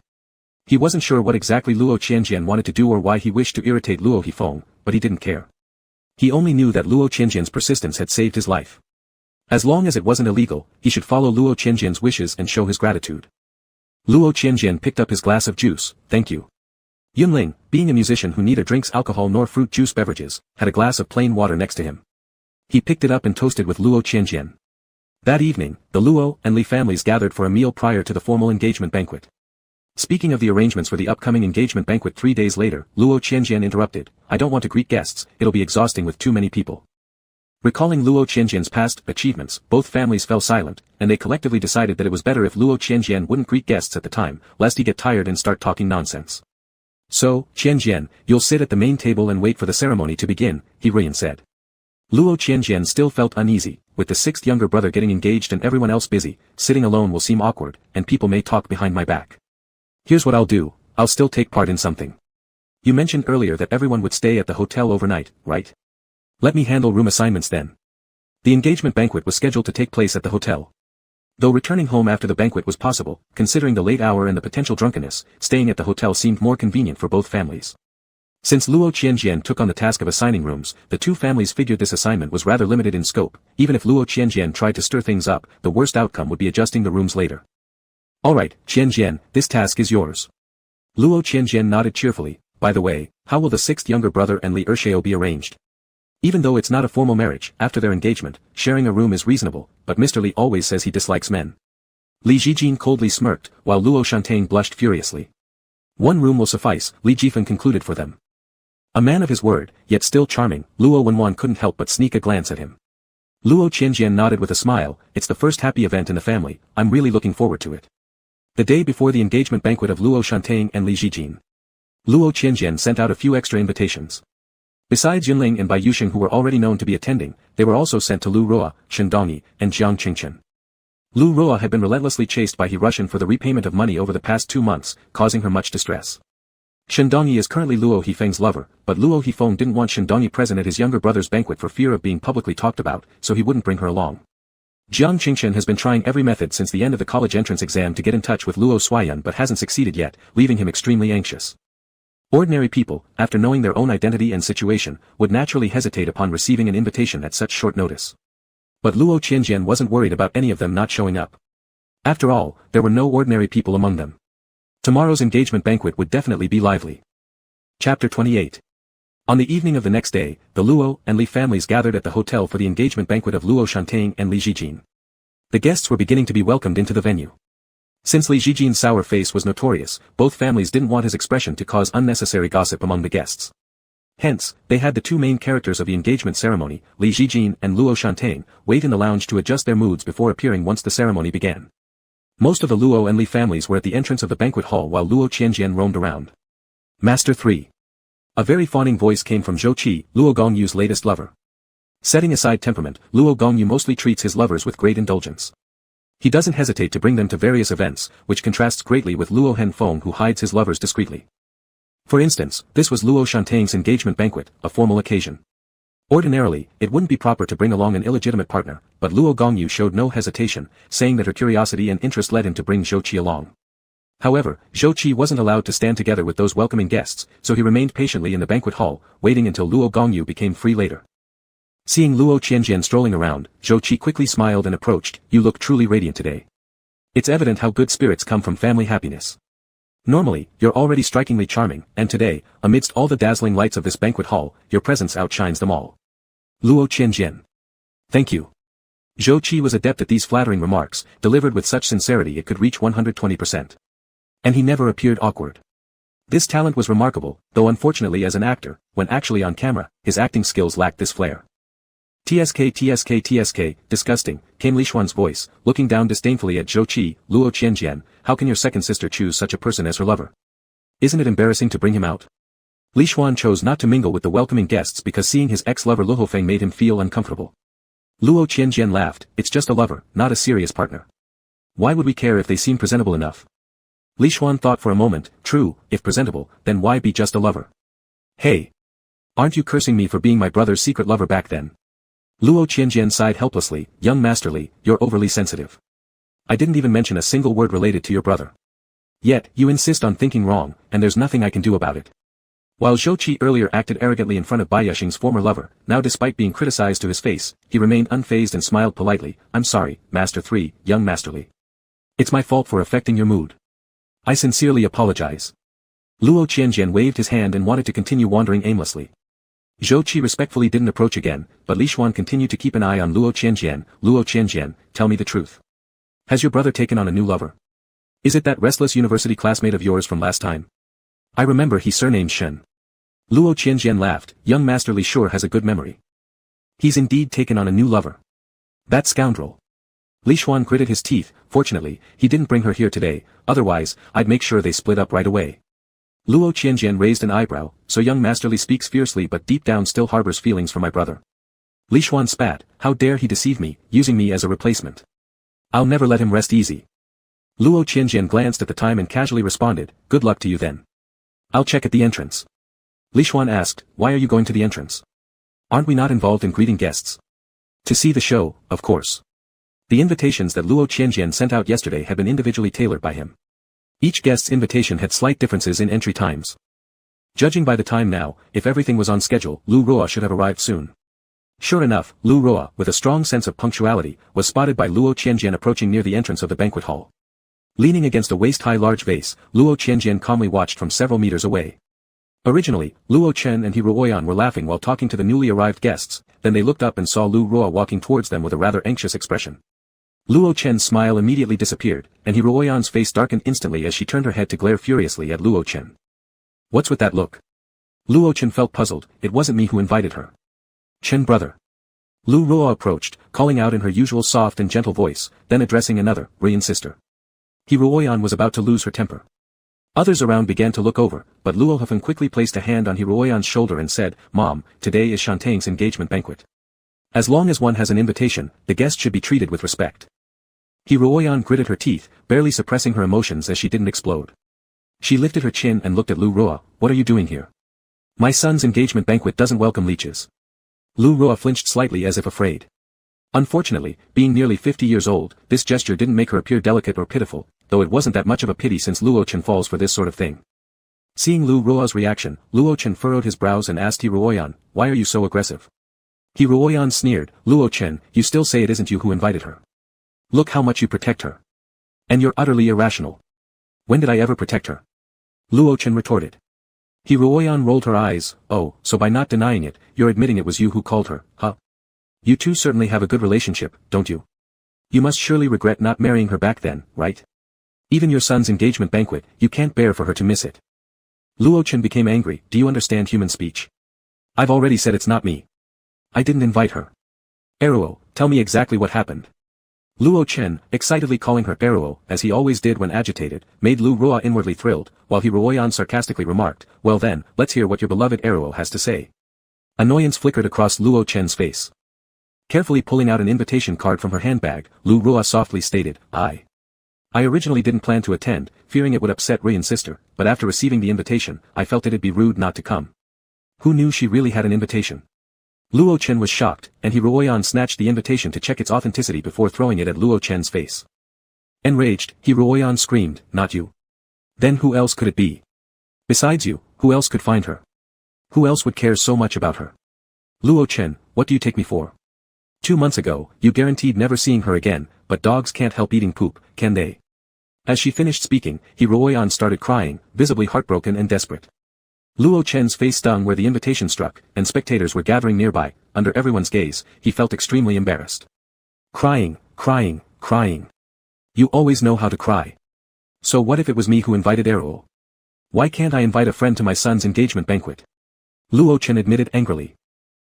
He wasn't sure what exactly Luo Qianjian wanted to do or why he wished to irritate Luo Hifeng, but he didn't care. He only knew that Luo Qianjian's persistence had saved his life. As long as it wasn't illegal, he should follow Luo Qianjian's wishes and show his gratitude. Luo Qianjian picked up his glass of juice, thank you. Yunling, being a musician who neither drinks alcohol nor fruit juice beverages, had a glass of plain water next to him. He picked it up and toasted with Luo Qianjian. That evening, the Luo and Li families gathered for a meal prior to the formal engagement banquet. Speaking of the arrangements for the upcoming engagement banquet 3 days later, Luo Qianjian interrupted, I don't want to greet guests, it'll be exhausting with too many people. Recalling Luo Qianjian's past achievements, both families fell silent, and they collectively decided that it was better if Luo Qianjian wouldn't greet guests at the time, lest he get tired and start talking nonsense. So, Qianjian, you'll sit at the main table and wait for the ceremony to begin, He said. Luo Qianjian still felt uneasy, with the sixth younger brother getting engaged and everyone else busy, sitting alone will seem awkward, and people may talk behind my back. Here's what I'll do, I'll still take part in something. You mentioned earlier that everyone would stay at the hotel overnight, right? Let me handle room assignments then. The engagement banquet was scheduled to take place at the hotel. Though returning home after the banquet was possible, considering the late hour and the potential drunkenness, staying at the hotel seemed more convenient for both families. Since Luo Qianjian took on the task of assigning rooms, the two families figured this assignment was rather limited in scope. Even if Luo Qianjian tried to stir things up, the worst outcome would be adjusting the rooms later. Alright, Qianjian, this task is yours. Luo Qianjian nodded cheerfully. By the way, how will the sixth younger brother and Li Ershao be arranged? Even though it's not a formal marriage, after their engagement, sharing a room is reasonable, but Mr. Li always says he dislikes men. Li Jijin coldly smirked, while Luo Shantang blushed furiously. One room will suffice, Li Jifan concluded for them. A man of his word, yet still charming, Luo Wenwan couldn't help but sneak a glance at him. Luo Qianjian nodded with a smile, it's the first happy event in the family, I'm really looking forward to it. The day before the engagement banquet of Luo Shantang and Li Jijin, Luo Qianjian sent out a few extra invitations. Besides Yunling and Bai Yusheng who were already known to be attending, they were also sent to Lu Ruo, Shandongyi, and Jiang Qingchen. Lu Ruo had been relentlessly chased by He Russian for the repayment of money over the past 2 months, causing her much distress. Shandongyi is currently Luo Hifeng's lover, but Luo Hifeng didn't want Shandongyi present at his younger brother's banquet for fear of being publicly talked about, so he wouldn't bring her along. Jiang Qingchen has been trying every method since the end of the college entrance exam to get in touch with Luo Suiyun but hasn't succeeded yet, leaving him extremely anxious. Ordinary people, after knowing their own identity and situation, would naturally hesitate upon receiving an invitation at such short notice. But Luo Qianjian wasn't worried about any of them not showing up. After all, there were no ordinary people among them. Tomorrow's engagement banquet would definitely be lively. Chapter 28. On the evening of the next day, the Luo and Li families gathered at the hotel for the engagement banquet of Luo Shantang and Li Jijin. The guests were beginning to be welcomed into the venue. Since Li Jijin's sour face was notorious, both families didn't want his expression to cause unnecessary gossip among the guests. Hence, they had the two main characters of the engagement ceremony, Li Jijin and Luo Shantang, wait in the lounge to adjust their moods before appearing once the ceremony began. Most of the Luo and Li families were at the entrance of the banquet hall while Luo Qianjian roamed around. Master 3. A very fawning voice came from Zhou Qi, Luo Gongyu's latest lover. Setting aside temperament, Luo Gongyu mostly treats his lovers with great indulgence. He doesn't hesitate to bring them to various events, which contrasts greatly with Luo Henfeng who hides his lovers discreetly. For instance, this was Luo Shantang's engagement banquet, a formal occasion. Ordinarily, it wouldn't be proper to bring along an illegitimate partner, but Luo Gongyu showed no hesitation, saying that her curiosity and interest led him to bring Zhou Qi along. However, Zhou Qi wasn't allowed to stand together with those welcoming guests, so he remained patiently in the banquet hall, waiting until Luo Gongyu became free later. Seeing Luo Qianjian strolling around, Zhou Qi quickly smiled and approached. "You look truly radiant today. It's evident how good spirits come from family happiness. Normally, you're already strikingly charming, and today, amidst all the dazzling lights of this banquet hall, your presence outshines them all." Luo Qianjian. "Thank you." Zhou Qi was adept at these flattering remarks, delivered with such sincerity it could reach 120%. And he never appeared awkward. This talent was remarkable, though unfortunately as an actor, when actually on camera, his acting skills lacked this flair. "TSK, disgusting," came Li Xuan's voice, looking down disdainfully at Zhou Qi. "Luo Qianjian, how can your second sister choose such a person as her lover? Isn't it embarrassing to bring him out?" Li Xuan chose not to mingle with the welcoming guests because seeing his ex-lover Luo Hofeng made him feel uncomfortable. Luo Qianjian laughed. "It's just a lover, not a serious partner. Why would we care if they seem presentable enough?" Li Xuan thought for a moment. True, if presentable, then why be just a lover? "Hey! Aren't you cursing me for being my brother's secret lover back then?" Luo Qianjian sighed helplessly. "Young Master Li, you're overly sensitive. I didn't even mention a single word related to your brother. Yet, you insist on thinking wrong, and there's nothing I can do about it." While Zhou Qi earlier acted arrogantly in front of Bai Yexing's former lover, now despite being criticized to his face, he remained unfazed and smiled politely. "I'm sorry, Master 3, young Master Li. It's my fault for affecting your mood. I sincerely apologize." Luo Qianjian waved his hand and wanted to continue wandering aimlessly. Zhou Qi respectfully didn't approach again, but Li Xuan continued to keep an eye on Luo Qianjian. "Luo Qianjian, tell me the truth. Has your brother taken on a new lover? Is it that restless university classmate of yours from last time? I remember he's surnamed Shen." Luo Qianjian laughed. "Young Master Li sure has a good memory. He's indeed taken on a new lover. That scoundrel." Li Xuan gritted his teeth. "Fortunately, he didn't bring her here today, otherwise, I'd make sure they split up right away." Luo Qianjian raised an eyebrow. "So young Master Li speaks fiercely but deep down still harbors feelings for my brother." Li Xuan spat. "How dare he deceive me, using me as a replacement. I'll never let him rest easy." Luo Qianjian glanced at the time and casually responded. "Good luck to you then. I'll check at the entrance." Li Xuan asked, "Why are you going to the entrance? Aren't we not involved in greeting guests?" "To see the show, of course." The invitations that Luo Qianjian sent out yesterday had been individually tailored by him. Each guest's invitation had slight differences in entry times. Judging by the time now, if everything was on schedule, Lu Ruo should have arrived soon. Sure enough, Lu Ruo, with a strong sense of punctuality, was spotted by Luo Qianjian approaching near the entrance of the banquet hall. Leaning against a waist-high large vase, Luo Qianjian calmly watched from several meters away. Originally, Luo Chen and He Ruoyan were laughing while talking to the newly arrived guests, then they looked up and saw Lu Ruo walking towards them with a rather anxious expression. Luo Chen's smile immediately disappeared, and He Ruoyan's face darkened instantly as she turned her head to glare furiously at Luo Chen. "What's with that look?" Luo Chen felt puzzled. "It wasn't me who invited her." "Chen brother." Lu Ruo approached, calling out in her usual soft and gentle voice, then addressing another, Ruyan sister. He Ruoyan was about to lose her temper. Others around began to look over, but Luo Hofeng quickly placed a hand on He Ruoyan's shoulder and said, "Mom, today is Shantang's engagement banquet. As long as one has an invitation, the guest should be treated with respect." He Ruoyan gritted her teeth, barely suppressing her emotions as she didn't explode. She lifted her chin and looked at Lu Ruo. "What are you doing here? My son's engagement banquet doesn't welcome leeches." Lu Ruo flinched slightly as if afraid. Unfortunately, being nearly 50 years old, this gesture didn't make her appear delicate or pitiful, though it wasn't that much of a pity since Luo Chen falls for this sort of thing. Seeing Lu Ruo's reaction, Luo Chen furrowed his brows and asked He Ruoyan, "Why are you so aggressive?" He Ruoyan sneered, "Luo Chen, you still say it isn't you who invited her. Look how much you protect her. And you're utterly irrational. When did I ever protect her?" Luo Chen retorted. He Ruoyan rolled her eyes. "Oh, so by not denying it, you're admitting it was you who called her, huh? You two certainly have a good relationship, don't you? You must surely regret not marrying her back then, right? Even your son's engagement banquet, you can't bear for her to miss it." Luo Chen became angry. "Do you understand human speech? I've already said it's not me. I didn't invite her. Eruo, tell me exactly what happened." Luo Chen, excitedly calling her Eruo, as he always did when agitated, made Lu Ruo inwardly thrilled, while He Ruoyan sarcastically remarked, "Well then, let's hear what your beloved Eruo has to say." Annoyance flickered across Luo Chen's face. Carefully pulling out an invitation card from her handbag, Lu Ruo softly stated, I originally didn't plan to attend, fearing it would upset Rian's sister, but after receiving the invitation, I felt it'd be rude not to come. Who knew she really had an invitation? Luo Chen was shocked, and he Ruoyan snatched the invitation to check its authenticity before throwing it at Luo Chen's face. Enraged, he Ruoyan screamed, not you. Then who else could it be? Besides you, who else could find her? Who else would care so much about her? Luo Chen, what do you take me for? 2 months ago, you guaranteed never seeing her again, but dogs can't help eating poop, can they? As she finished speaking, he Ruoyan started crying, visibly heartbroken and desperate. Luo Chen's face stung where the invitation struck, and spectators were gathering nearby. Under everyone's gaze, he felt extremely embarrassed. Crying, crying, crying. You always know how to cry. So what if it was me who invited Errol? Why can't I invite a friend to my son's engagement banquet? Luo Chen admitted angrily.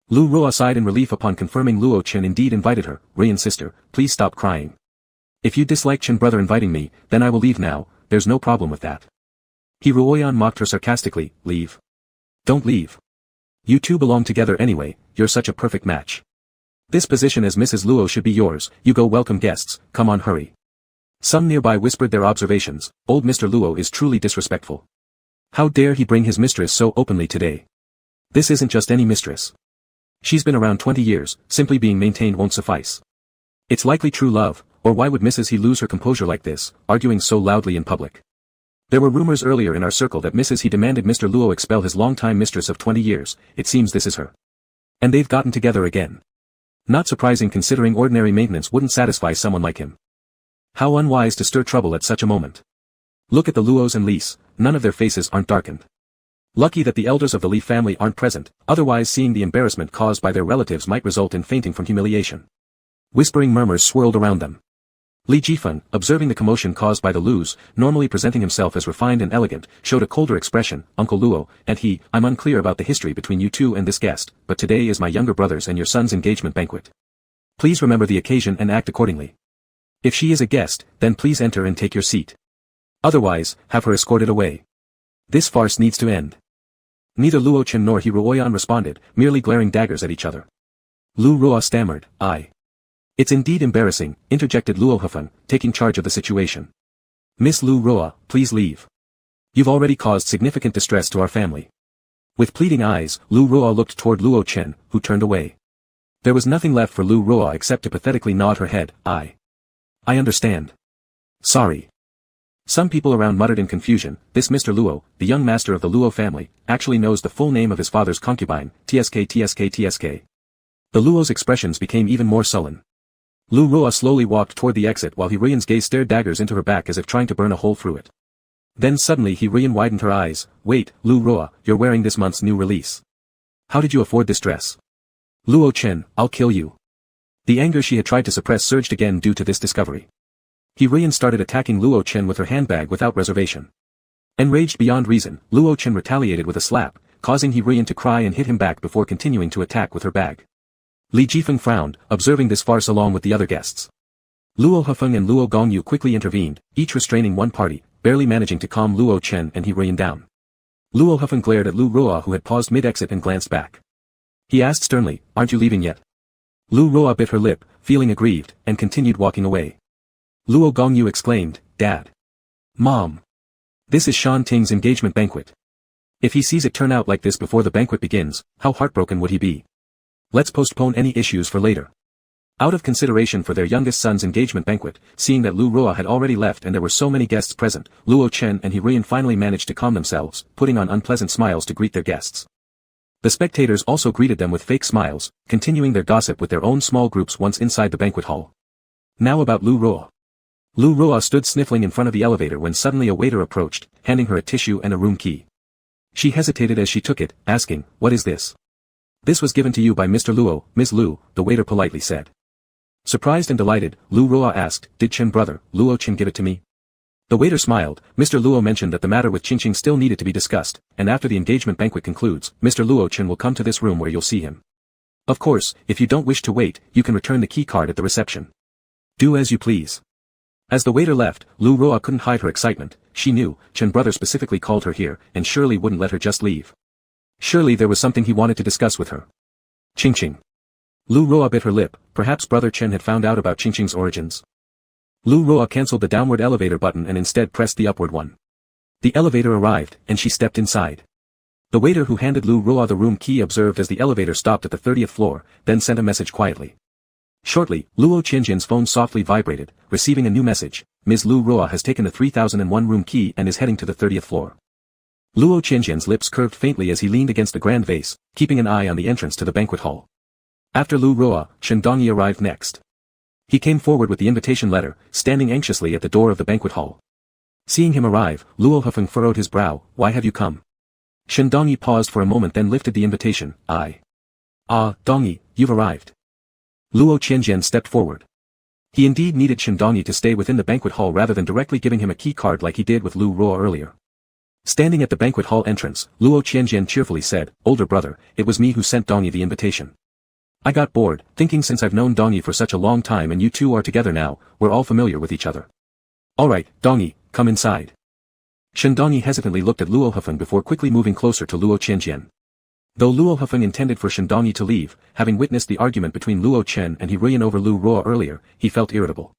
Lu Ruo sighed in relief upon confirming Luo Chen indeed invited her. Rian's sister, please stop crying. If you dislike Chen brother inviting me, then I will leave now, there's no problem with that. He Ruoyan mocked her sarcastically, leave. Don't leave. You two belong together anyway, you're such a perfect match. This position as Mrs. Luo should be yours, you go welcome guests, come on hurry. Some nearby whispered their observations, old Mr. Luo is truly disrespectful. How dare he bring his mistress so openly today? This isn't just any mistress. She's been around 20 years, simply being maintained won't suffice. It's likely true love, or why would Mrs. He lose her composure like this, arguing so loudly in public? There were rumors earlier in our circle that Mrs. He demanded Mr. Luo expel his longtime mistress of 20 years, it seems this is her. And they've gotten together again. Not surprising considering ordinary maintenance wouldn't satisfy someone like him. How unwise to stir trouble at such a moment. Look at the Luos and Lise, none of their faces aren't darkened. Lucky that the elders of the Li family aren't present, otherwise seeing the embarrassment caused by their relatives might result in fainting from humiliation. Whispering murmurs swirled around them. Li Jifeng, observing the commotion caused by the Luos, normally presenting himself as refined and elegant, showed a colder expression, Uncle Luo, and he, I'm unclear about the history between you two and this guest, but today is my younger brother's and your son's engagement banquet. Please remember the occasion and act accordingly. If she is a guest, then please enter and take your seat. Otherwise, have her escorted away. This farce needs to end. Neither Luo Chen nor He Ruoyan responded, merely glaring daggers at each other. Lu Ruo stammered, It's indeed embarrassing, interjected Luo Hefeng, taking charge of the situation. Miss Lu Ruo, please leave. You've already caused significant distress to our family. With pleading eyes, Lu Ruo looked toward Luo Chen, who turned away. There was nothing left for Lu Ruo except to pathetically nod her head, I understand. Sorry. Some people around muttered in confusion, this Mr. Luo, the young master of the Luo family, actually knows the full name of his father's concubine, TSK. The Luo's expressions became even more sullen. Lu Ruo slowly walked toward the exit while He Rian's gaze stared daggers into her back as if trying to burn a hole through it. Then suddenly He Rian widened her eyes, wait, Lu Ruo, you're wearing this month's new release. How did you afford this dress? Luo Chen, I'll kill you. The anger she had tried to suppress surged again due to this discovery. He Rian started attacking Luo Chen with her handbag without reservation. Enraged beyond reason, Luo Chen retaliated with a slap, causing He Rian to cry and hit him back before continuing to attack with her bag. Li Jifeng frowned, observing this farce along with the other guests. Luo Hefeng and Luo Gongyu quickly intervened, each restraining one party, barely managing to calm Luo Chen and He Rian down. Luo Hefeng glared at Lu Ruo who had paused mid-exit and glanced back. He asked sternly, aren't you leaving yet? Lu Ruo bit her lip, feeling aggrieved, and continued walking away. Luo Gongyu exclaimed, Dad. Mom. This is Shan Ting's engagement banquet. If he sees it turn out like this before the banquet begins, how heartbroken would he be? Let's postpone any issues for later. Out of consideration for their youngest son's engagement banquet, seeing that Lu Ruo had already left and there were so many guests present, Luo Chen and He Rian finally managed to calm themselves, putting on unpleasant smiles to greet their guests. The spectators also greeted them with fake smiles, continuing their gossip with their own small groups once inside the banquet hall. Now about Lu Ruo. Lu Ruo stood sniffling in front of the elevator when suddenly a waiter approached, handing her a tissue and a room key. She hesitated as she took it, asking, what is this? This was given to you by Mr. Luo, Ms. Lu, the waiter politely said. Surprised and delighted, Lu Ruo asked, did Chen brother, Luo Chen give it to me? The waiter smiled. Mr. Luo mentioned that the matter with Qingqing still needed to be discussed, and after the engagement banquet concludes, Mr. Luo Chen will come to this room where you'll see him. Of course, if you don't wish to wait, you can return the key card at the reception. Do as you please. As the waiter left, Lu Ruo couldn't hide her excitement. She knew, Chen brother specifically called her here, and surely wouldn't let her just leave. Surely there was something he wanted to discuss with her. Qingqing. Lu Roa bit her lip, perhaps Brother Chen had found out about Qingqing's origins. Lu Roa cancelled the downward elevator button and instead pressed the upward one. The elevator arrived, and she stepped inside. The waiter who handed Lu Roa the room key observed as the elevator stopped at the 30th floor, then sent a message quietly. Shortly, Luo Qianjian's phone softly vibrated, receiving a new message. Ms. Lu Roa has taken the 3001 room key and is heading to the 30th floor. Luo Qianjian's lips curved faintly as he leaned against the grand vase, keeping an eye on the entrance to the banquet hall. After Lu Roa, Shen Dongyi arrived next. He came forward with the invitation letter, standing anxiously at the door of the banquet hall. Seeing him arrive, Luo Hufeng furrowed his brow. Why have you come? Shen Dongyi paused for a moment, then lifted the invitation. Ah, Dongyi, you've arrived. Luo Qianjian stepped forward. He indeed needed Shen Dongyi to stay within the banquet hall rather than directly giving him a key card like he did with Lu Roa earlier. Standing at the banquet hall entrance, Luo Qianjian cheerfully said, "Older brother, it was me who sent Dongyi the invitation. I got bored, thinking since I've known Dongyi for such a long time and you two are together now, we're all familiar with each other. Alright, Dongyi, come inside." Shen Dongyi hesitantly looked at Luo Hufeng before quickly moving closer to Luo Qianjian. Though Luo Hufeng intended for Shen Dongyi to leave, having witnessed the argument between Luo Chen and He Ruyan over Lu Roa earlier, he felt irritable.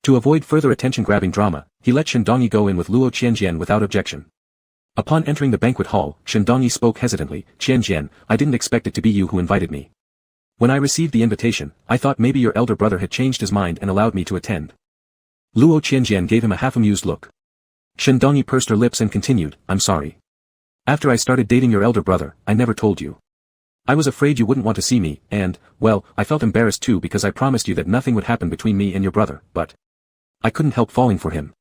To avoid further attention-grabbing drama, he let Shen Dongyi go in with Luo Qianjian without objection. Upon entering the banquet hall, Shen Dongyi spoke hesitantly. "Qianjian, I didn't expect it to be you who invited me. When I received the invitation, I thought maybe your elder brother had changed his mind and allowed me to attend." Luo Qianjian gave him a half-amused look. Shen Dongyi pursed her lips and continued, "I'm sorry. After I started dating your elder brother, I never told you. I was afraid you wouldn't want to see me, and, well, I felt embarrassed too because I promised you that nothing would happen between me and your brother, but I couldn't help falling for him.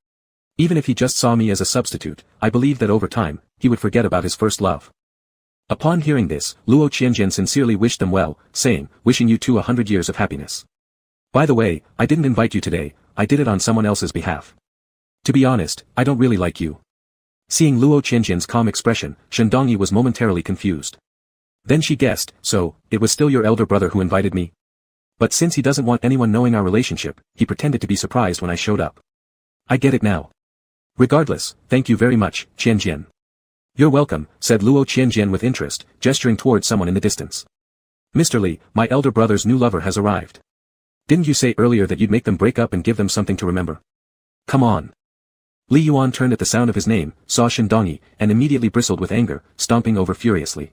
Even if he just saw me as a substitute, I believed that over time, he would forget about his first love." Upon hearing this, Luo Qianjian sincerely wished them well, saying, "Wishing you two 100 years of happiness. By the way, I didn't invite you today, I did it on someone else's behalf. To be honest, I don't really like you." Seeing Luo Qianjian's calm expression, Shen Dongyi was momentarily confused. Then she guessed, "So, it was still your elder brother who invited me? But since he doesn't want anyone knowing our relationship, he pretended to be surprised when I showed up. I get it now. Regardless, thank you very much, Qianjian." "You're welcome," said Luo Qianjian with interest, gesturing towards someone in the distance. "Mr. Li, my elder brother's new lover has arrived. Didn't you say earlier that you'd make them break up and give them something to remember? Come on." Li Yuan turned at the sound of his name, saw Shen Dongyi, and immediately bristled with anger, stomping over furiously.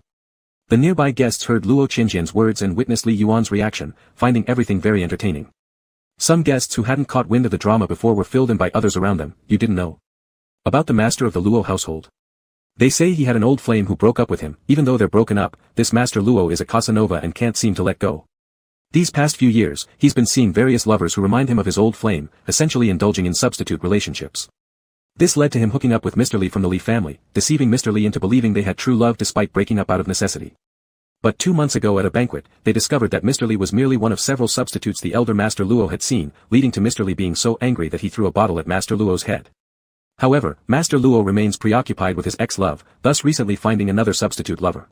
The nearby guests heard Luo Qianjian's words and witnessed Li Yuan's reaction, finding everything very entertaining. Some guests who hadn't caught wind of the drama before were filled in by others around them. "You didn't know about the master of the Luo household? They say he had an old flame who broke up with him. Even though they're broken up, this Master Luo is a Casanova and can't seem to let go. These past few years, he's been seeing various lovers who remind him of his old flame, essentially indulging in substitute relationships. This led to him hooking up with Mr. Li from the Li family, deceiving Mr. Li into believing they had true love despite breaking up out of necessity. But 2 months ago at a banquet, they discovered that Mr. Li was merely one of several substitutes the elder Master Luo had seen, leading to Mr. Li being so angry that he threw a bottle at Master Luo's head. However, Master Luo remains preoccupied with his ex-love, thus recently finding another substitute lover.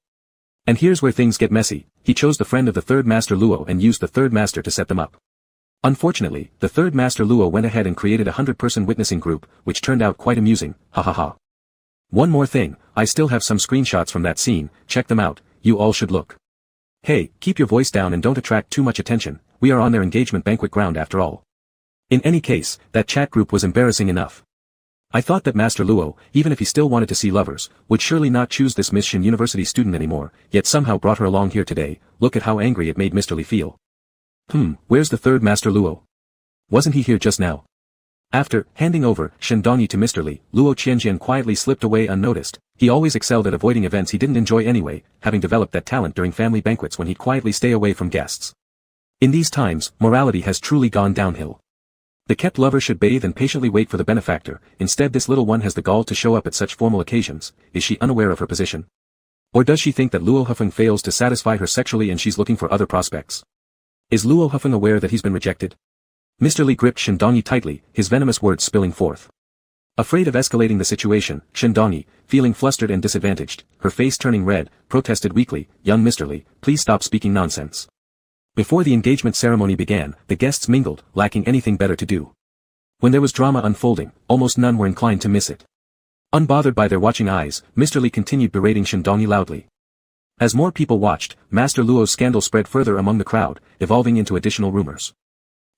And here's where things get messy. He chose the friend of the third Master Luo and used the third master to set them up. Unfortunately, the third Master Luo went ahead and created a 100-person witnessing group, which turned out quite amusing, ha ha ha. One more thing, I still have some screenshots from that scene, check them out, you all should look. Hey, keep your voice down and don't attract too much attention, we are on their engagement banquet ground after all. In any case, that chat group was embarrassing enough. I thought that Master Luo, even if he still wanted to see lovers, would surely not choose this Miss Shin University student anymore, yet somehow brought her along here today. Look at how angry it made Mr. Li feel. Where's the third Master Luo? Wasn't he here just now? After handing over Shen Dongyi to Mr. Li, Luo Qianjian quietly slipped away unnoticed. He always excelled at avoiding events he didn't enjoy anyway, having developed that talent during family banquets when he'd quietly stay away from guests. In these times, morality has truly gone downhill. The kept lover should bathe and patiently wait for the benefactor. Instead, this little one has the gall to show up at such formal occasions. Is she unaware of her position? Or does she think that Luo Hufeng fails to satisfy her sexually and she's looking for other prospects? Is Luo Hufeng aware that he's been rejected? Mr. Li gripped Shen Dongyi tightly, his venomous words spilling forth. Afraid of escalating the situation, Shen Dongyi, feeling flustered and disadvantaged, her face turning red, protested weakly, "Young Mr. Li, please stop speaking nonsense." Before the engagement ceremony began, the guests mingled, lacking anything better to do. When there was drama unfolding, almost none were inclined to miss it. Unbothered by their watching eyes, Mr. Li continued berating Shen Dongyi loudly. As more people watched, Master Luo's scandal spread further among the crowd, evolving into additional rumors.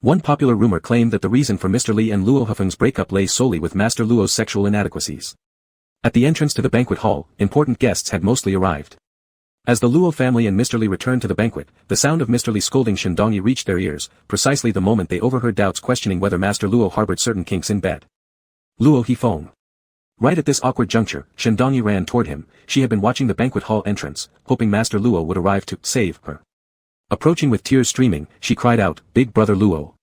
One popular rumor claimed that the reason for Mr. Li and Luo Hefeng's breakup lay solely with Master Luo's sexual inadequacies. At the entrance to the banquet hall, important guests had mostly arrived. As the Luo family and Mr. Li returned to the banquet, the sound of Mr. Li scolding Shindongyi reached their ears, precisely the moment they overheard doubts questioning whether Master Luo harbored certain kinks in bed. Luo Hefeng. Right at this awkward juncture, Shindongyi ran toward him. She had been watching the banquet hall entrance, hoping Master Luo would arrive to save her. Approaching with tears streaming, she cried out, "Big brother Luo."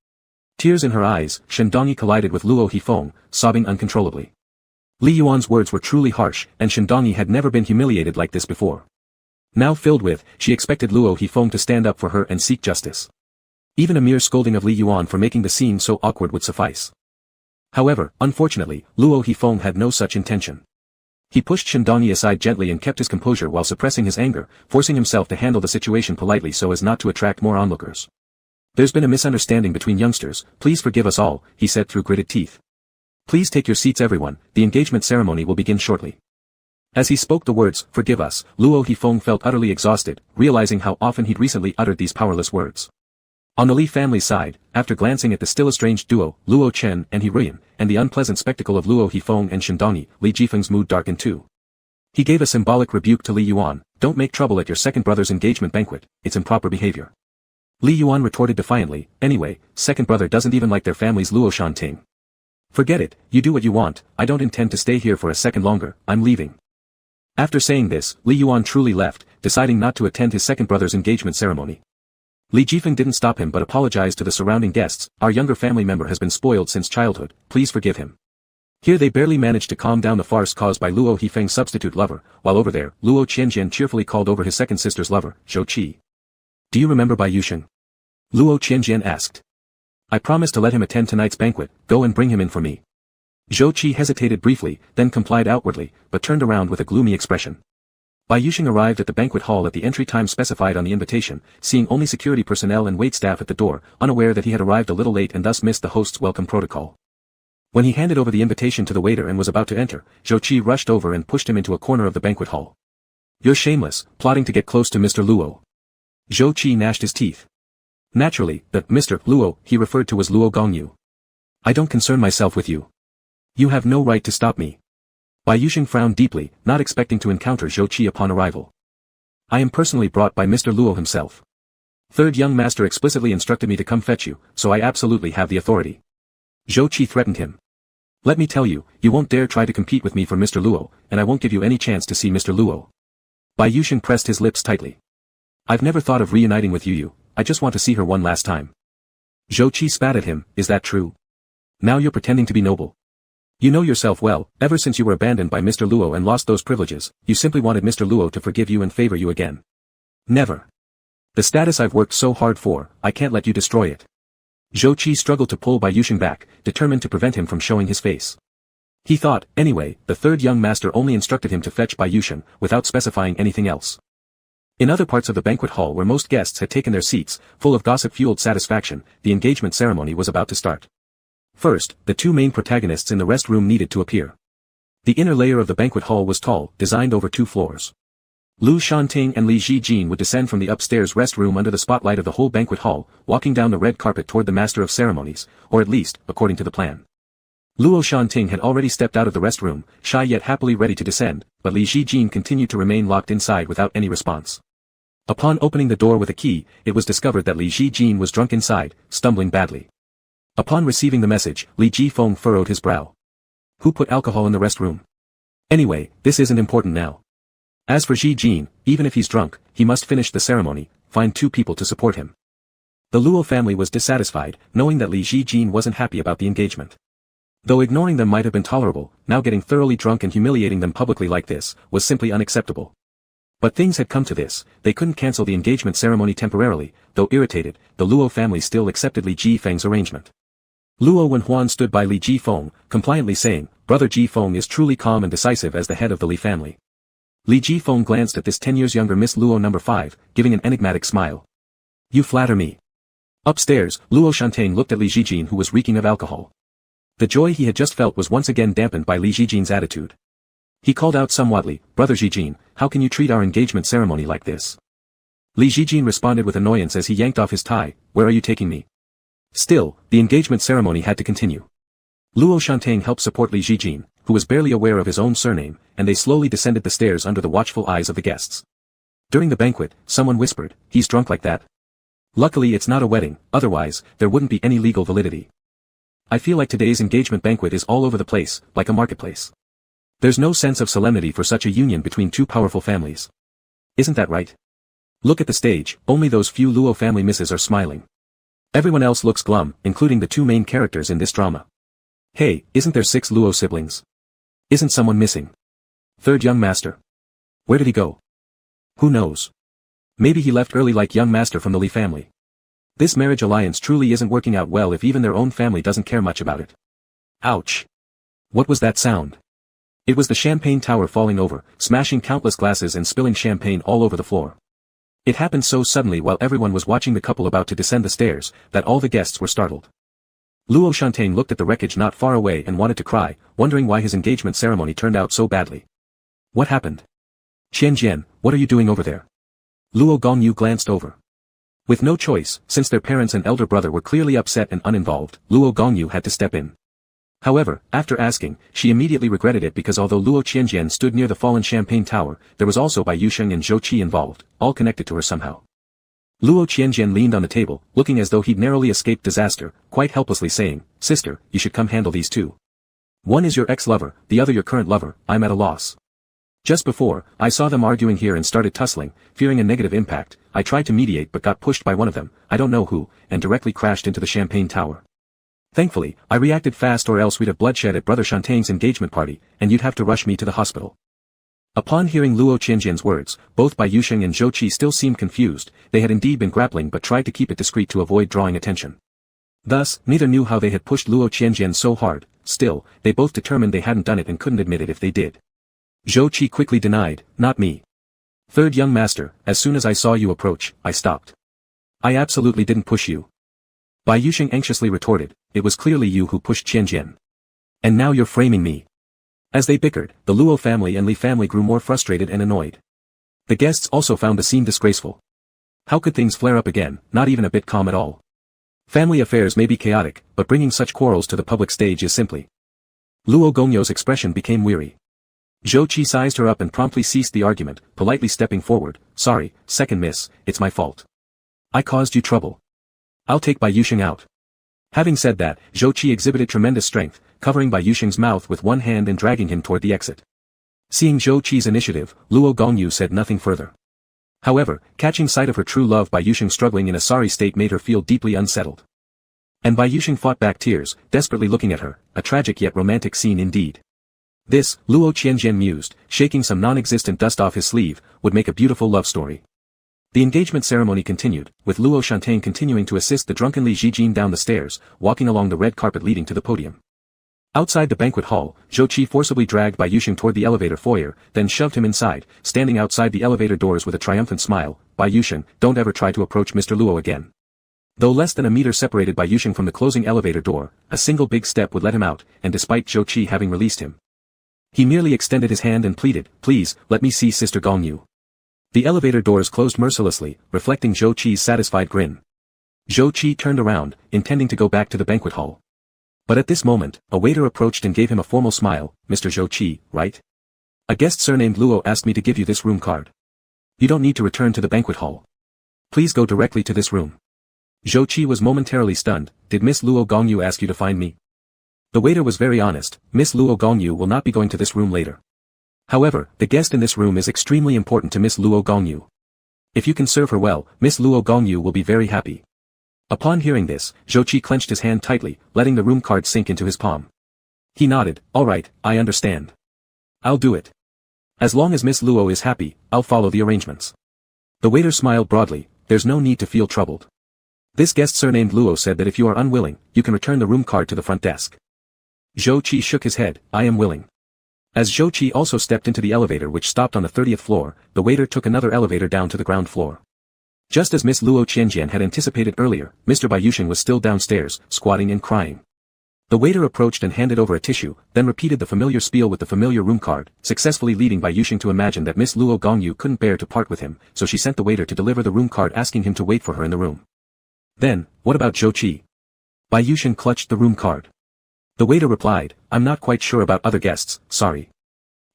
Tears in her eyes, Shindongyi collided with Luo Hefeng, sobbing uncontrollably. Li Yuan's words were truly harsh, and Shindongyi had never been humiliated like this before. Now filled with, she expected Luo Hefeng to stand up for her and seek justice. Even a mere scolding of Li Yuan for making the scene so awkward would suffice. However, unfortunately, Luo Hefeng had no such intention. He pushed Shindongyi aside gently and kept his composure while suppressing his anger, forcing himself to handle the situation politely so as not to attract more onlookers. "There's been a misunderstanding between youngsters, please forgive us all," he said through gritted teeth. "Please take your seats everyone, the engagement ceremony will begin shortly." As he spoke the words, "forgive us," Luo Hefeng felt utterly exhausted, realizing how often he'd recently uttered these powerless words. On the Li family's side, after glancing at the still estranged duo, Luo Chen and He Ruyan, and the unpleasant spectacle of Luo Hefeng and Shindongyi, Li Jifeng's mood darkened too. He gave a symbolic rebuke to Li Yuan, "Don't make trouble at your second brother's engagement banquet, it's improper behavior." Li Yuan retorted defiantly, "Anyway, second brother doesn't even like their family's Luo Shanting. Forget it, you do what you want, I don't intend to stay here for a second longer, I'm leaving." After saying this, Li Yuan truly left, deciding not to attend his second brother's engagement ceremony. Li Jifeng didn't stop him but apologized to the surrounding guests, "Our younger family member has been spoiled since childhood, please forgive him." Here they barely managed to calm down the farce caused by Luo Hefeng's substitute lover, while over there, Luo Qianjian cheerfully called over his second sister's lover, Zhou Qi. "Do you remember Bai Yusheng?" Luo Qianjian asked. "I promised to let him attend tonight's banquet, go and bring him in for me." Zhou Qi hesitated briefly, then complied outwardly, but turned around with a gloomy expression. Bai Yusheng arrived at the banquet hall at the entry time specified on the invitation, seeing only security personnel and waitstaff at the door, unaware that he had arrived a little late and thus missed the host's welcome protocol. When he handed over the invitation to the waiter and was about to enter, Zhou Qi rushed over and pushed him into a corner of the banquet hall. "You're shameless, plotting to get close to Mr. Luo." Zhou Qi gnashed his teeth. Naturally, the Mr. Luo he referred to was Luo Gongyu. "I don't concern myself with you. You have no right to stop me." Bai Yusheng frowned deeply, not expecting to encounter Zhou Qi upon arrival. "I am personally brought by Mr. Luo himself. Third young master explicitly instructed me to come fetch you, so I absolutely have the authority." Zhou Qi threatened him. "Let me tell you, you won't dare try to compete with me for Mr. Luo, and I won't give you any chance to see Mr. Luo." Bai Yusheng pressed his lips tightly. "I've never thought of reuniting with Yu, I just want to see her one last time." Zhou Qi spat at him, "Is that true? Now you're pretending to be noble. You know yourself well, ever since you were abandoned by Mr. Luo and lost those privileges, you simply wanted Mr. Luo to forgive you and favor you again. Never. The status I've worked so hard for, I can't let you destroy it." Zhou Qi struggled to pull Bai Yusheng back, determined to prevent him from showing his face. He thought, anyway, the third young master only instructed him to fetch Bai Yusheng, without specifying anything else. In other parts of the banquet hall where most guests had taken their seats, full of gossip-fueled satisfaction, the engagement ceremony was about to start. First, the two main protagonists in the rest room needed to appear. The inner layer of the banquet hall was tall, designed over 2 floors. Lu Shanting and Li Jijin would descend from the upstairs rest room under the spotlight of the whole banquet hall, walking down the red carpet toward the master of ceremonies, or at least, according to the plan. Luo Shanting had already stepped out of the rest room, shy yet happily ready to descend, but Li Jijin continued to remain locked inside without any response. Upon opening the door with a key, it was discovered that Li Jijin was drunk inside, stumbling badly. Upon receiving the message, Li Jifeng furrowed his brow. Who put alcohol in the rest room? Anyway, this isn't important now. As for Jin, even if he's drunk, he must finish the ceremony, find 2 people to support him. The Luo family was dissatisfied, knowing that Li Jin wasn't happy about the engagement. Though ignoring them might have been tolerable, now getting thoroughly drunk and humiliating them publicly like this, was simply unacceptable. But things had come to this, they couldn't cancel the engagement ceremony temporarily, though irritated, the Luo family still accepted Li Jifeng's arrangement. Luo Wenhuan stood by Li Jifeng, compliantly saying, "Brother Jifeng is truly calm and decisive as the head of the Li family." Li Jifeng glanced at this 10 years younger Miss Luo No. 5, giving an enigmatic smile. "You flatter me." Upstairs, Luo Shanting looked at Li Jijin who was reeking of alcohol. The joy he had just felt was once again dampened by Li Jijin's attitude. He called out somewhatly, "Brother Zijin, how can you treat our engagement ceremony like this?" Li Zijin responded with annoyance as he yanked off his tie, "Where are you taking me?" Still, the engagement ceremony had to continue. Luo Shantang helped support Li Zijin, who was barely aware of his own surname, and they slowly descended the stairs under the watchful eyes of the guests. During the banquet, someone whispered, "He's drunk like that." Luckily it's not a wedding, otherwise, there wouldn't be any legal validity. I feel like today's engagement banquet is all over the place, like a marketplace. There's no sense of solemnity for such a union between two powerful families. Isn't that right? Look at the stage, only those few Luo family misses are smiling. Everyone else looks glum, including the two main characters in this drama. Hey, isn't there 6 Luo siblings? Isn't someone missing? Third young master. Where did he go? Who knows? Maybe he left early like young master from the Li family. This marriage alliance truly isn't working out well if even their own family doesn't care much about it. Ouch. What was that sound? It was the champagne tower falling over, smashing countless glasses and spilling champagne all over the floor. It happened so suddenly while everyone was watching the couple about to descend the stairs, that all the guests were startled. Luo Shantang looked at the wreckage not far away and wanted to cry, wondering why his engagement ceremony turned out so badly. What happened? Qianjian, what are you doing over there? Luo Gongyu glanced over. With no choice, since their parents and elder brother were clearly upset and uninvolved, Luo Gongyu had to step in. However, after asking, she immediately regretted it because although Luo Qianjian stood near the fallen champagne tower, there was also Bai Yusheng and Zhou Qi involved, all connected to her somehow. Luo Qianjian leaned on the table, looking as though he'd narrowly escaped disaster, quite helplessly saying, "Sister, you should come handle these two. One is your ex-lover, the other your current lover, I'm at a loss. Just before, I saw them arguing here and started tussling, fearing a negative impact. I tried to mediate but got pushed by one of them, I don't know who, and directly crashed into the champagne tower. Thankfully, I reacted fast or else we'd have bloodshed at Brother Shantang's engagement party, and you'd have to rush me to the hospital." Upon hearing Luo Qianjian's words, both Bai Yusheng and Zhou Qi still seemed confused. They had indeed been grappling but tried to keep it discreet to avoid drawing attention. Thus, neither knew how they had pushed Luo Qianjian so hard. Still, they both determined they hadn't done it and couldn't admit it if they did. Zhou Qi quickly denied, "Not me. Third young master, as soon as I saw you approach, I stopped. I absolutely didn't push you." Bai Yusheng anxiously retorted, "It was clearly you who pushed Qianjian. And now you're framing me." As they bickered, the Luo family and Li family grew more frustrated and annoyed. The guests also found the scene disgraceful. How could things flare up again, not even a bit calm at all? Family affairs may be chaotic, but bringing such quarrels to the public stage is simply. Luo Gongyu's expression became weary. Zhou Qi sized her up and promptly ceased the argument, politely stepping forward, "Sorry, second miss, it's my fault. I caused you trouble. I'll take Bai Yusheng out." Having said that, Zhou Qi exhibited tremendous strength, covering Bai Yusheng's mouth with one hand and dragging him toward the exit. Seeing Zhou Qi's initiative, Luo Gongyu said nothing further. However, catching sight of her true love Bai Yusheng struggling in a sorry state made her feel deeply unsettled. And Bai Yusheng fought back tears, desperately looking at her, a tragic yet romantic scene indeed. This, Luo Qianjian mused, shaking some non-existent dust off his sleeve, would make a beautiful love story. The engagement ceremony continued, with Luo Shantang continuing to assist the drunken Li Zijin down the stairs, walking along the red carpet leading to the podium. Outside the banquet hall, Zhou Qi forcibly dragged Bai Yusheng toward the elevator foyer, then shoved him inside, standing outside the elevator doors with a triumphant smile. "Bai Yusheng, don't ever try to approach Mr. Luo again." Though less than a meter separated Bai Yusheng from the closing elevator door, a single big step would let him out, and despite Zhou Qi having released him, he merely extended his hand and pleaded, "Please, let me see Sister Gongyu." The elevator doors closed mercilessly, reflecting Zhou Qi's satisfied grin. Zhou Qi turned around, intending to go back to the banquet hall. But at this moment, a waiter approached and gave him a formal smile. "Mr. Zhou Qi, right? A guest surnamed Luo asked me to give you this room card. You don't need to return to the banquet hall. Please go directly to this room." Zhou Qi was momentarily stunned. "Did Miss Luo Gongyu ask you to find me?" The waiter was very honest. "Miss Luo Gongyu will not be going to this room later. However, the guest in this room is extremely important to Miss Luo Gongyu. If you can serve her well, Miss Luo Gongyu will be very happy." Upon hearing this, Zhou Qi clenched his hand tightly, letting the room card sink into his palm. He nodded, "All right, I understand. I'll do it. As long as Miss Luo is happy, I'll follow the arrangements." The waiter smiled broadly. "There's no need to feel troubled. This guest surnamed Luo said that if you are unwilling, you can return the room card to the front desk." Zhou Qi shook his head. "I am willing." As Zhou Qi also stepped into the elevator which stopped on the 30th floor, the waiter took another elevator down to the ground floor. Just as Miss Luo Qianjian had anticipated earlier, Mr. Bai Yusheng was still downstairs, squatting and crying. The waiter approached and handed over a tissue, then repeated the familiar spiel with the familiar room card, successfully leading Bai Yuxing to imagine that Miss Luo Gongyu couldn't bear to part with him, so she sent the waiter to deliver the room card asking him to wait for her in the room. Then, what about Zhou Qi? Bai Yuxing clutched the room card. The waiter replied, I'm not quite sure about other guests, sorry.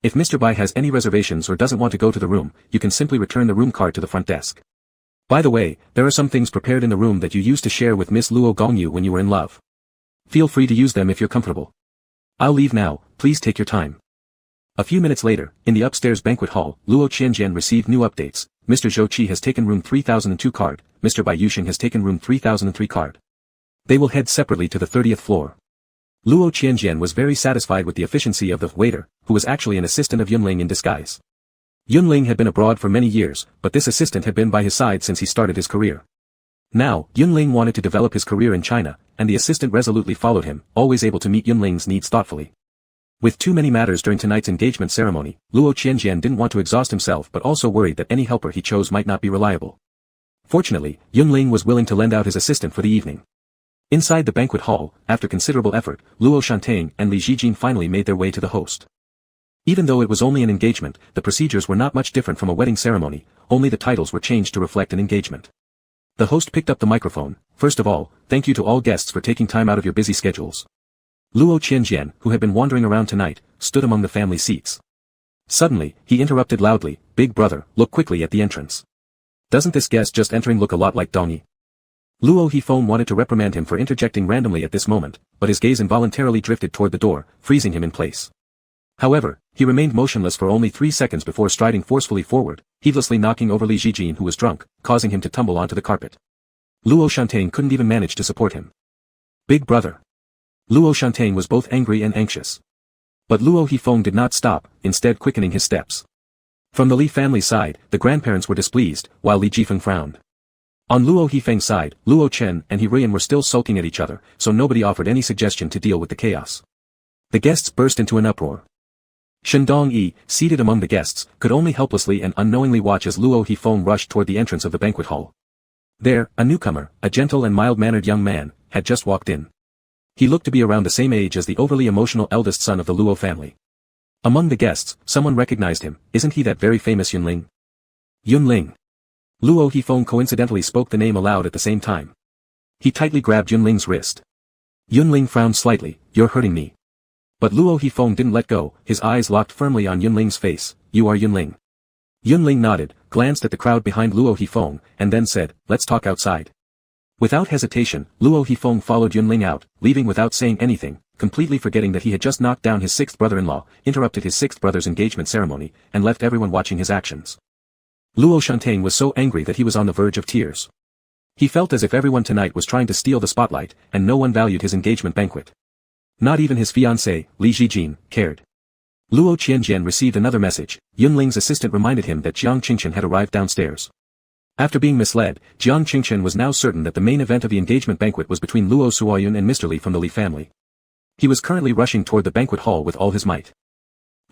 If Mr. Bai has any reservations or doesn't want to go to the room, you can simply return the room card to the front desk. By the way, there are some things prepared in the room that you used to share with Miss Luo Gongyu when you were in love. Feel free to use them if you're comfortable. I'll leave now, please take your time. A few minutes later, in the upstairs banquet hall, Luo Qianjian received new updates. Mr. Zhou Qi has taken room 3002 card, Mr. Bai Yuxing has taken room 3003 card. They will head separately to the 30th floor. Luo Qianjian was very satisfied with the efficiency of the waiter, who was actually an assistant of Yunling in disguise. Yunling had been abroad for many years, but this assistant had been by his side since he started his career. Now, Yunling wanted to develop his career in China, and the assistant resolutely followed him, always able to meet Yunling's needs thoughtfully. With too many matters during tonight's engagement ceremony, Luo Qianjian didn't want to exhaust himself but also worried that any helper he chose might not be reliable. Fortunately, Yunling was willing to lend out his assistant for the evening. Inside the banquet hall, after considerable effort, Luo Shantang and Li Zhijin finally made their way to the host. Even though it was only an engagement, the procedures were not much different from a wedding ceremony, only the titles were changed to reflect an engagement. The host picked up the microphone. First of all, thank you to all guests for taking time out of your busy schedules. Luo Qianjian, who had been wandering around tonight, stood among the family seats. Suddenly, he interrupted loudly, Big brother, look quickly at the entrance. Doesn't this guest just entering look a lot like Dongyi? Luo Hifeng wanted to reprimand him for interjecting randomly at this moment, but his gaze involuntarily drifted toward the door, freezing him in place. However, he remained motionless for only 3 seconds before striding forcefully forward, heedlessly knocking over Li Zhijin who was drunk, causing him to tumble onto the carpet. Luo Shantang couldn't even manage to support him. Big brother. Luo Shantang was both angry and anxious. But Luo Hifeng did not stop, instead quickening his steps. From the Li family side, the grandparents were displeased, while Li Jifeng frowned. On Luo Hifeng's side, Luo Chen and He Ruian were still sulking at each other, so nobody offered any suggestion to deal with the chaos. The guests burst into an uproar. Shendong Yi, seated among the guests, could only helplessly and unknowingly watch as Luo Hifeng rushed toward the entrance of the banquet hall. There, a newcomer, a gentle and mild-mannered young man, had just walked in. He looked to be around the same age as the overly emotional eldest son of the Luo family. Among the guests, someone recognized him. Isn't he that very famous Yunling? Yunling. Luo Hifeng coincidentally spoke the name aloud at the same time. He tightly grabbed Yunling's wrist. Yunling frowned slightly, you're hurting me. But Luo Hifeng didn't let go, his eyes locked firmly on Yunling's face. You are Yunling. Yunling nodded, glanced at the crowd behind Luo Hifeng, and then said, let's talk outside. Without hesitation, Luo Hifeng followed Yunling out, leaving without saying anything, completely forgetting that he had just knocked down his sixth brother-in-law, interrupted his sixth brother's engagement ceremony, and left everyone watching his actions. Luo Shantang was so angry that he was on the verge of tears. He felt as if everyone tonight was trying to steal the spotlight, and no one valued his engagement banquet. Not even his fiancée, Li Zhijin, cared. Luo Qianjian received another message. Yunling's assistant reminded him that Jiang Qingchen had arrived downstairs. After being misled, Jiang Qingchen was now certain that the main event of the engagement banquet was between Luo Suoyun and Mr. Li from the Li family. He was currently rushing toward the banquet hall with all his might.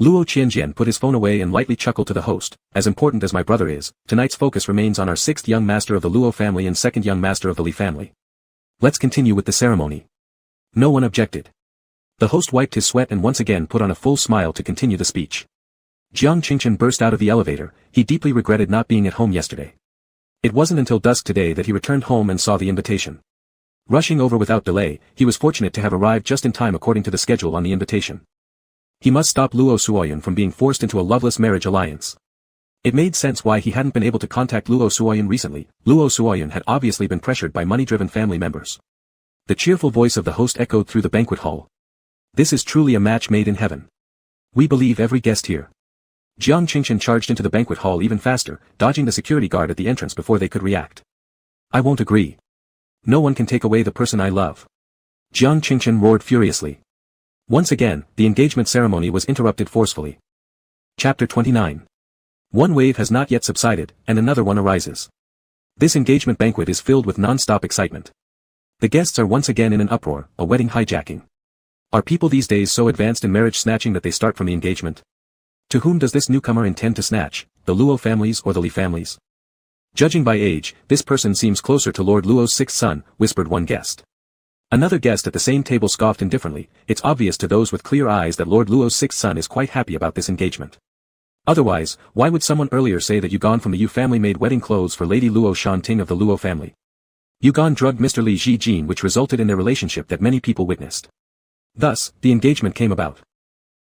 Luo Qianjian put his phone away and lightly chuckled to the host. As important as my brother is, tonight's focus remains on our sixth young master of the Luo family and second young master of the Li family. Let's continue with the ceremony. No one objected. The host wiped his sweat and once again put on a full smile to continue the speech. Jiang Qingchen burst out of the elevator. He deeply regretted not being at home yesterday. It wasn't until dusk today that he returned home and saw the invitation. Rushing over without delay, he was fortunate to have arrived just in time according to the schedule on the invitation. He must stop Luo Suoyun from being forced into a loveless marriage alliance. It made sense why he hadn't been able to contact Luo Suoyun recently. Luo Suoyun had obviously been pressured by money-driven family members. The cheerful voice of the host echoed through the banquet hall. This is truly a match made in heaven. We believe every guest here. Jiang Qingchen charged into the banquet hall even faster, dodging the security guard at the entrance before they could react. I won't agree. No one can take away the person I love. Jiang Qingchen roared furiously. Once again, the engagement ceremony was interrupted forcefully. Chapter 29. One wave has not yet subsided, and another one arises. This engagement banquet is filled with non-stop excitement. The guests are once again in an uproar, a wedding hijacking. Are people these days so advanced in marriage snatching that they start from the engagement? To whom does this newcomer intend to snatch, the Luo families or the Li families? Judging by age, this person seems closer to Lord Luo's sixth son, whispered one guest. Another guest at the same table scoffed indifferently. It's obvious to those with clear eyes that Lord Luo's sixth son is quite happy about this engagement. Otherwise, why would someone earlier say that Yugon from the Yu family made wedding clothes for Lady Luo Shanting of the Luo family? Yugon drugged Mr. Li Jijin, which resulted in their relationship that many people witnessed. Thus, the engagement came about.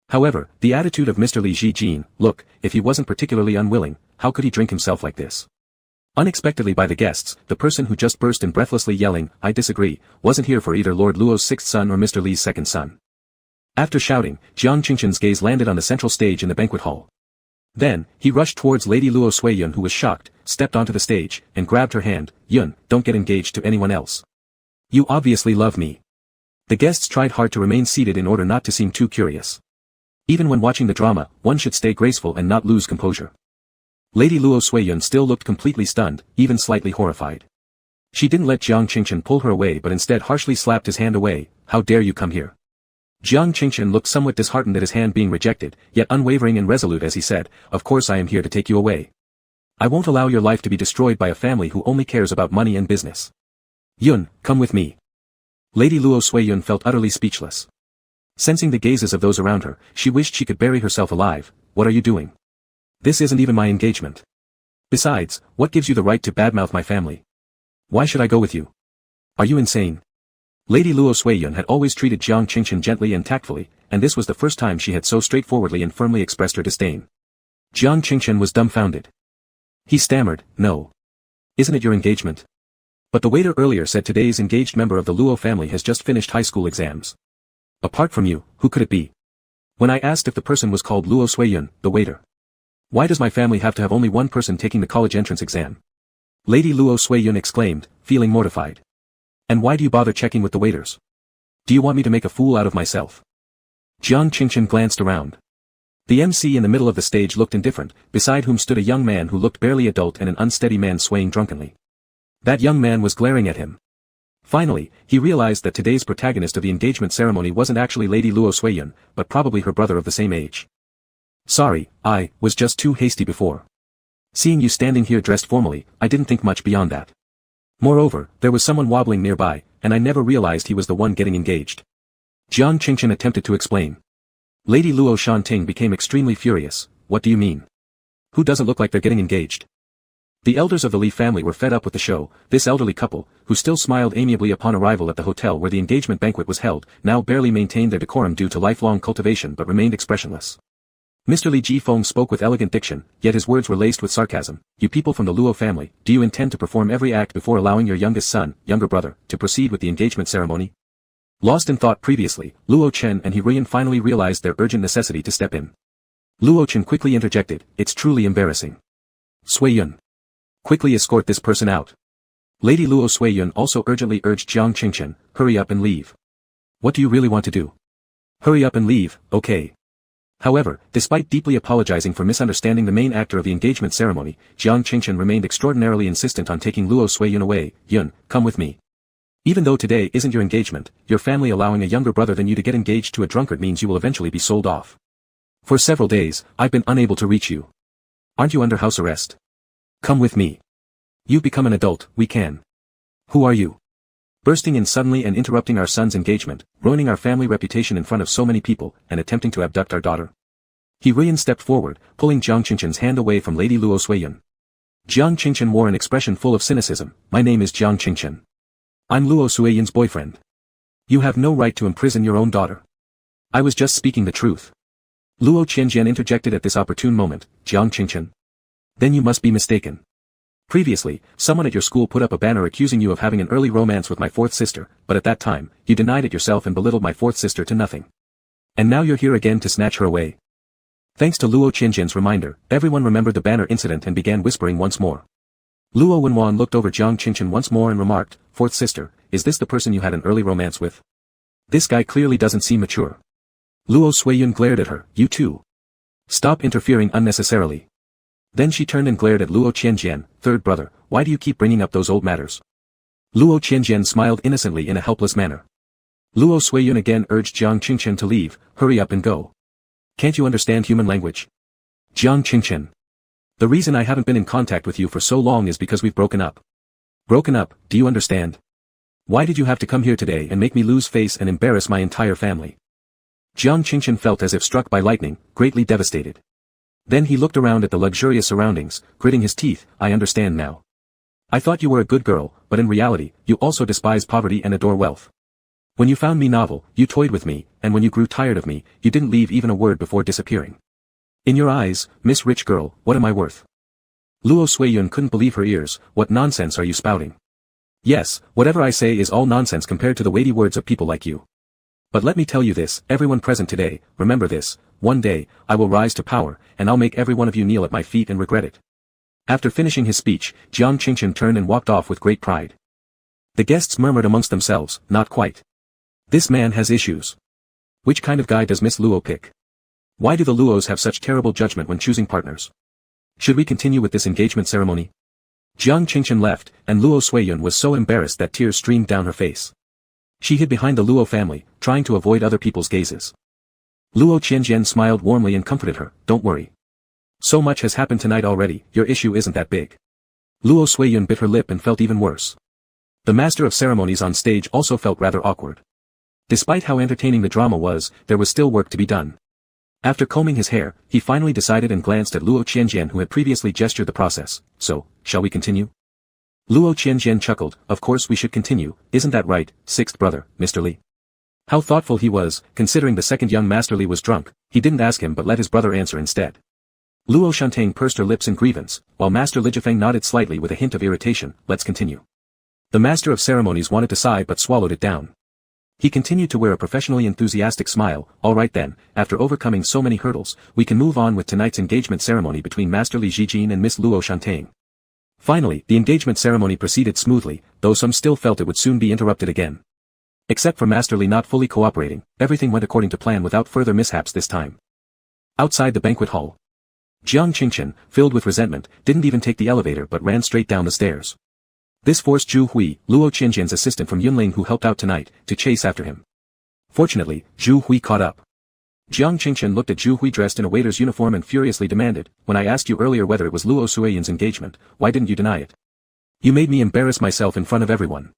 However, the attitude of Mr. Li Jijin, look, if he wasn't particularly unwilling, how could he drink himself like this? Unexpectedly by the guests, the person who just burst in breathlessly yelling, I disagree, wasn't here for either Lord Luo's sixth son or Mr. Li's second son. After shouting, Jiang Qingshan's gaze landed on the central stage in the banquet hall. Then, he rushed towards Lady Luo Suiyun, who was shocked, stepped onto the stage, and grabbed her hand. Yun, don't get engaged to anyone else. You obviously love me. The guests tried hard to remain seated in order not to seem too curious. Even when watching the drama, one should stay graceful and not lose composure. Lady Luo Suiyun still looked completely stunned, even slightly horrified. She didn't let Jiang Qingshan pull her away but instead harshly slapped his hand away. How dare you come here? Jiang Qingshan looked somewhat disheartened at his hand being rejected, yet unwavering and resolute as he said, of course I am here to take you away. I won't allow your life to be destroyed by a family who only cares about money and business. Yun, come with me. Lady Luo Suiyun felt utterly speechless. Sensing the gazes of those around her, she wished she could bury herself alive. What are you doing? This isn't even my engagement. Besides, what gives you the right to badmouth my family? Why should I go with you? Are you insane? Lady Luo Suiyun had always treated Jiang Qingshan gently and tactfully, and this was the first time she had so straightforwardly and firmly expressed her disdain. Jiang Qingshan was dumbfounded. He stammered, no. Isn't it your engagement? But the waiter earlier said today's engaged member of the Luo family has just finished high school exams. Apart from you, who could it be? When I asked if the person was called Luo Suiyun, the waiter. Why does my family have to have only one person taking the college entrance exam? Lady Luo Suiyun exclaimed, feeling mortified. And why do you bother checking with the waiters? Do you want me to make a fool out of myself? Jiang Qingshan glanced around. The MC in the middle of the stage looked indifferent, beside whom stood a young man who looked barely adult and an unsteady man swaying drunkenly. That young man was glaring at him. Finally, he realized that today's protagonist of the engagement ceremony wasn't actually Lady Luo Suiyun, but probably her brother of the same age. Sorry, I was just too hasty before. Seeing you standing here dressed formally, I didn't think much beyond that. Moreover, there was someone wobbling nearby, and I never realized he was the one getting engaged. Jiang Qingshan attempted to explain. Lady Luo Shanting became extremely furious. What do you mean? Who doesn't look like they're getting engaged? The elders of the Li family were fed up with the show. This elderly couple, who still smiled amiably upon arrival at the hotel where the engagement banquet was held, now barely maintained their decorum due to lifelong cultivation but remained expressionless. Mr. Li Jifeng spoke with elegant diction, yet his words were laced with sarcasm. You people from the Luo family, do you intend to perform every act before allowing your youngest son, younger brother, to proceed with the engagement ceremony? Lost in thought previously, Luo Chen and He finally realized their urgent necessity to step in. Luo Chen quickly interjected, it's truly embarrassing. Suiyun. Quickly escort this person out. Lady Luo Suiyun also urgently urged Jiang Qingshan, hurry up and leave. What do you really want to do? Hurry up and leave, okay. However, despite deeply apologizing for misunderstanding the main actor of the engagement ceremony, Jiang Qingshan remained extraordinarily insistent on taking Luo Suiyun away. Yun, come with me. Even though today isn't your engagement, your family allowing a younger brother than you to get engaged to a drunkard means you will eventually be sold off. For several days, I've been unable to reach you. Aren't you under house arrest? Come with me. You've become an adult, we can. Who are you? Bursting in suddenly and interrupting our son's engagement, ruining our family reputation in front of so many people, and attempting to abduct our daughter. He stepped forward, pulling Jiang Qingshan's hand away from Lady Luo Suiyun. Jiang Qingshan wore an expression full of cynicism. My name is Jiang Qingshan. I'm Luo Suiyun's boyfriend. You have no right to imprison your own daughter. I was just speaking the truth. Luo Qianjian interjected at this opportune moment. Jiang Qingshan. Then you must be mistaken. Previously, someone at your school put up a banner accusing you of having an early romance with my fourth sister, but at that time, you denied it yourself and belittled my fourth sister to nothing. And now you're here again to snatch her away. Thanks to Luo Qianjian's reminder, everyone remembered the banner incident and began whispering once more. Luo Wenwan looked over Jiang Qingshan once more and remarked, fourth sister, is this the person you had an early romance with? This guy clearly doesn't seem mature. Luo Suiyun glared at her, you too. Stop interfering unnecessarily. Then she turned and glared at Luo Qianjian, third brother, why do you keep bringing up those old matters? Luo Qianjian smiled innocently in a helpless manner. Luo Suiyun again urged Jiang Qingshan to leave, hurry up and go. Can't you understand human language? Jiang Qingshan. The reason I haven't been in contact with you for so long is because we've broken up. Broken up, do you understand? Why did you have to come here today and make me lose face and embarrass my entire family? Jiang Qingchen felt as if struck by lightning, greatly devastated. Then he looked around at the luxurious surroundings, gritting his teeth. I understand now. I thought you were a good girl, but in reality, you also despise poverty and adore wealth. When you found me novel, you toyed with me, and when you grew tired of me, you didn't leave even a word before disappearing. In your eyes, Miss Rich Girl, what am I worth? Luo Suiyun couldn't believe her ears. What nonsense are you spouting? Yes, whatever I say is all nonsense compared to the weighty words of people like you. But let me tell you this, everyone present today, remember this, one day, I will rise to power, and I'll make every one of you kneel at my feet and regret it. After finishing his speech, Jiang Qingchen turned and walked off with great pride. The guests murmured amongst themselves, not quite. This man has issues. Which kind of guy does Miss Luo pick? Why do the Luos have such terrible judgment when choosing partners? Should we continue with this engagement ceremony? Jiang Qingchen left, and Luo Suiyun was so embarrassed that tears streamed down her face. She hid behind the Luo family, trying to avoid other people's gazes. Luo Qianjian smiled warmly and comforted her, don't worry. So much has happened tonight already, your issue isn't that big. Luo Suiyun bit her lip and felt even worse. The master of ceremonies on stage also felt rather awkward. Despite how entertaining the drama was, there was still work to be done. After combing his hair, he finally decided and glanced at Luo Qianjian who had previously gestured the process. So, shall we continue? Luo Qianjian chuckled, of course we should continue, isn't that right, sixth brother, Mr. Li? How thoughtful he was, considering the second young Master Li was drunk, he didn't ask him but let his brother answer instead. Luo Shantang pursed her lips in grievance, while Master Li Jifeng nodded slightly with a hint of irritation, let's continue. The master of ceremonies wanted to sigh but swallowed it down. He continued to wear a professionally enthusiastic smile, alright then, after overcoming so many hurdles, we can move on with tonight's engagement ceremony between Master Li Jijin and Miss Luo Shantang. Finally, the engagement ceremony proceeded smoothly, though some still felt it would soon be interrupted again. Except for Master Li not fully cooperating, everything went according to plan without further mishaps this time. Outside the banquet hall, Jiang Qingchen, filled with resentment, didn't even take the elevator but ran straight down the stairs. This forced Zhu Hui, Luo Qianjian's assistant from Yunling who helped out tonight, to chase after him. Fortunately, Zhu Hui caught up. Jiang Qingchen looked at Zhu Hui dressed in a waiter's uniform and furiously demanded, when I asked you earlier whether it was Luo Suiyun's engagement, why didn't you deny it? You made me embarrass myself in front of everyone.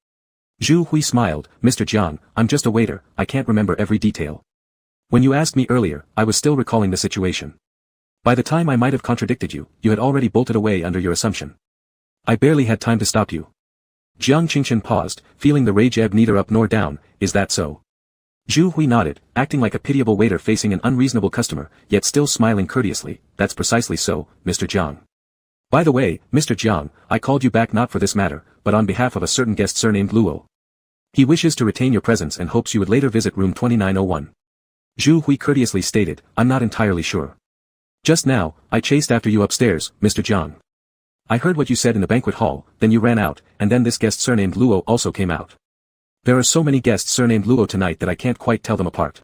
Zhu Hui smiled, Mr. Jiang, I'm just a waiter, I can't remember every detail. When you asked me earlier, I was still recalling the situation. By the time I might have contradicted you, you had already bolted away under your assumption. I barely had time to stop you. Jiang Qingchen paused, feeling the rage ebb neither up nor down, is that so? Zhu Hui nodded, acting like a pitiable waiter facing an unreasonable customer, yet still smiling courteously, that's precisely so, Mr. Jiang. By the way, Mr. Jiang, I called you back not for this matter, but on behalf of a certain guest surnamed Luo. He wishes to retain your presence and hopes you would later visit room 2901. Zhu Hui courteously stated, I'm not entirely sure. Just now, I chased after you upstairs, Mr. Jiang. I heard what you said in the banquet hall, then you ran out, and then this guest surnamed Luo also came out. There are so many guests surnamed Luo tonight that I can't quite tell them apart.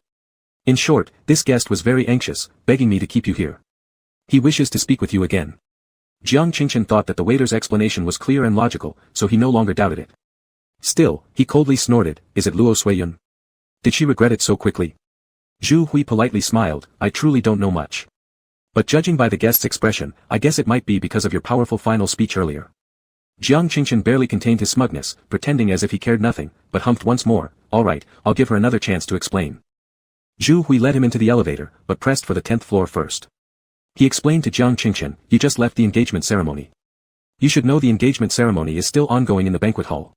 In short, this guest was very anxious, begging me to keep you here. He wishes to speak with you again. Jiang Qingchen thought that the waiter's explanation was clear and logical, so he no longer doubted it. Still, he coldly snorted, is it Luo Suiyun? Did she regret it so quickly? Zhu Hui politely smiled, I truly don't know much. But judging by the guest's expression, I guess it might be because of your powerful final speech earlier. Jiang Qingchen barely contained his smugness, pretending as if he cared nothing, but humphed once more, alright, I'll give her another chance to explain. Zhu Hui led him into the elevator, but pressed for the 10th floor first. He explained to Jiang Qingchen, you just left the engagement ceremony. You should know the engagement ceremony is still ongoing in the banquet hall.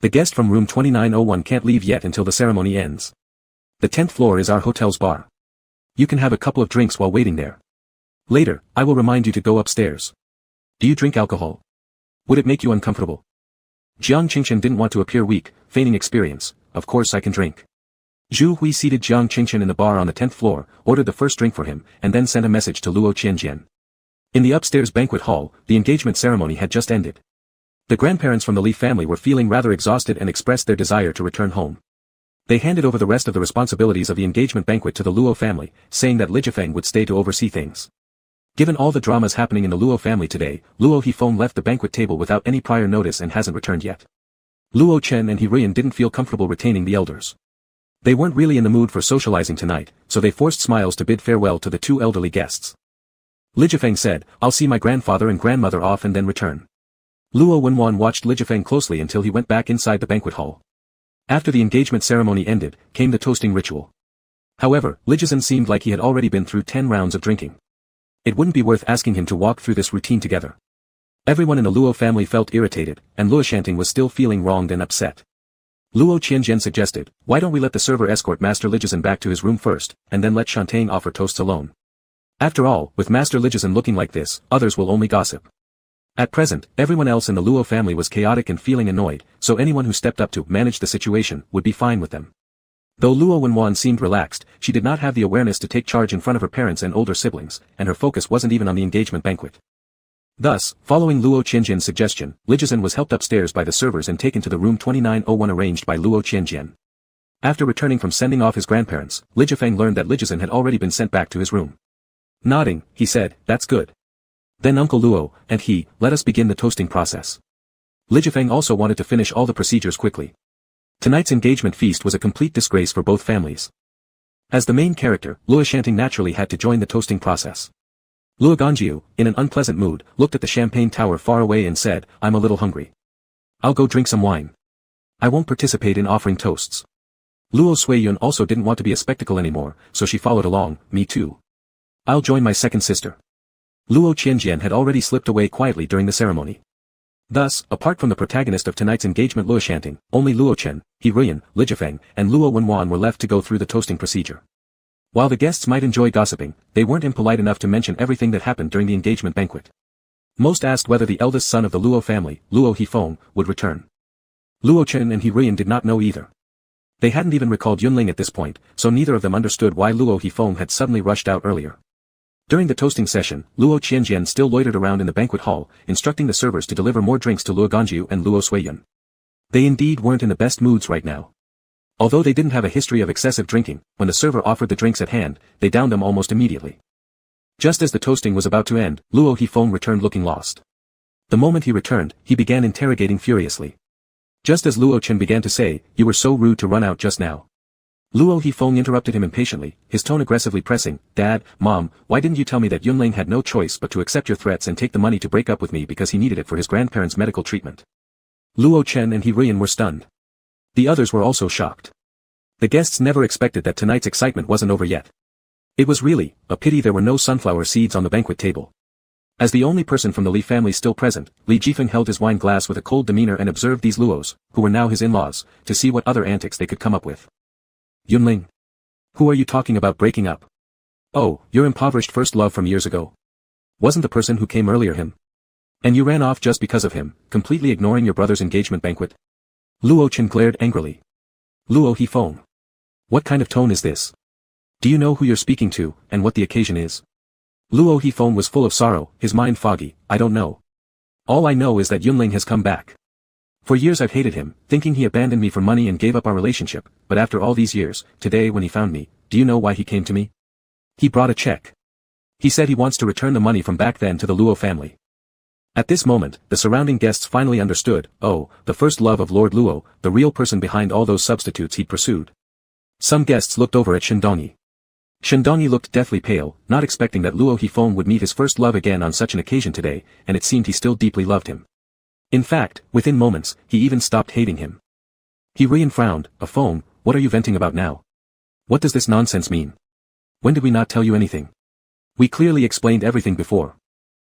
The guest from room 2901 can't leave yet until the ceremony ends. The 10th floor is our hotel's bar. You can have a couple of drinks while waiting there. Later, I will remind you to go upstairs. Do you drink alcohol? Would it make you uncomfortable? Jiang Qingchen didn't want to appear weak, feigning experience, of course I can drink. Zhu Hui seated Jiang Qingchen in the bar on the 10th floor, ordered the first drink for him, and then sent a message to Luo Qianjian. In the upstairs banquet hall, the engagement ceremony had just ended. The grandparents from the Li family were feeling rather exhausted and expressed their desire to return home. They handed over the rest of the responsibilities of the engagement banquet to the Luo family, saying that Li Jifeng would stay to oversee things. Given all the dramas happening in the Luo family today, Luo Hifeng left the banquet table without any prior notice and hasn't returned yet. Luo Chen and Hirian didn't feel comfortable retaining the elders. They weren't really in the mood for socializing tonight, so they forced smiles to bid farewell to the two elderly guests. Li Jifeng said, I'll see my grandfather and grandmother off and then return. Luo Wenwan watched Li Jifeng closely until he went back inside the banquet hall. After the engagement ceremony ended, came the toasting ritual. However, Lijizen seemed like he had already been through 10 rounds of drinking. It wouldn't be worth asking him to walk through this routine together. Everyone in the Luo family felt irritated, and Luo Shanting was still feeling wronged and upset. Luo Qianjian suggested, why don't we let the server escort Master Lijizen back to his room first, and then let Shantae offer toasts alone. After all, with Master Lijizen looking like this, others will only gossip. At present, everyone else in the Luo family was chaotic and feeling annoyed, so anyone who stepped up to manage the situation would be fine with them. Though Luo Wenwan seemed relaxed, she did not have the awareness to take charge in front of her parents and older siblings, and her focus wasn't even on the engagement banquet. Thus, following Luo Qianjian's suggestion, Lijizen was helped upstairs by the servers and taken to the room 2901 arranged by Luo Qianjian. After returning from sending off his grandparents, Lijifeng learned that Lijizen had already been sent back to his room. Nodding, he said, that's good. Then Uncle Luo, and he, let us begin the toasting process. Lijifeng also wanted to finish all the procedures quickly. Tonight's engagement feast was a complete disgrace for both families. As the main character, Luo Shanting naturally had to join the toasting process. Luo Ganjiu, in an unpleasant mood, looked at the champagne tower far away and said, I'm a little hungry. I'll go drink some wine. I won't participate in offering toasts. Luo Suiyun also didn't want to be a spectacle anymore, so she followed along, me too. I'll join my second sister. Luo Qianjian had already slipped away quietly during the ceremony. Thus, apart from the protagonist of tonight's engagement Luo Shanting, only Luo Chen, He Ruyan, Lijifeng, and Luo Wenwan were left to go through the toasting procedure. While the guests might enjoy gossiping, they weren't impolite enough to mention everything that happened during the engagement banquet. Most asked whether the eldest son of the Luo family, Luo Hifeng, would return. Luo Chen and He Ruyan did not know either. They hadn't even recalled Yunling at this point, so neither of them understood why Luo Hifeng had suddenly rushed out earlier. During the toasting session, Luo Qianjian still loitered around in the banquet hall, instructing the servers to deliver more drinks to Luo Ganjiu and Luo Suiyun. They indeed weren't in the best moods right now. Although they didn't have a history of excessive drinking, when the server offered the drinks at hand, they downed them almost immediately. Just as the toasting was about to end, Luo Hifeng returned looking lost. The moment he returned, he began interrogating furiously. Just as Luo Chen began to say, you were so rude to run out just now. Luo Hifeng interrupted him impatiently, his tone aggressively pressing, Dad, Mom, why didn't you tell me that Yunling had no choice but to accept your threats and take the money to break up with me because he needed it for his grandparents' medical treatment? Luo Chen and He Ruyan were stunned. The others were also shocked. The guests never expected that tonight's excitement wasn't over yet. It was really a pity there were no sunflower seeds on the banquet table. As the only person from the Li family still present, Li Jifeng held his wine glass with a cold demeanor and observed these Luos, who were now his in-laws, to see what other antics they could come up with. Yunling. Who are you talking about breaking up? Oh, your impoverished first love from years ago. Wasn't the person who came earlier him? And you ran off just because of him, completely ignoring your brother's engagement banquet? Luo Chen glared angrily. Luo Hifeng. What kind of tone is this? Do you know who you're speaking to, and what the occasion is? Luo Hifeng was full of sorrow, his mind foggy, I don't know. All I know is that Yunling has come back. For years I've hated him, thinking he abandoned me for money and gave up our relationship, but after all these years, today when he found me, do you know why he came to me? He brought a check. He said he wants to return the money from back then to the Luo family. At this moment, the surrounding guests finally understood, oh, the first love of Lord Luo, the real person behind all those substitutes he'd pursued. Some guests looked over at Shendongyi. Shendongyi looked deathly pale, not expecting that Luo Hifeng would meet his first love again on such an occasion today, and it seemed he still deeply loved him. In fact, within moments, he even stopped hating him. He Ruyan frowned, Afeng, what are you venting about now? What does this nonsense mean? When did we not tell you anything? We clearly explained everything before.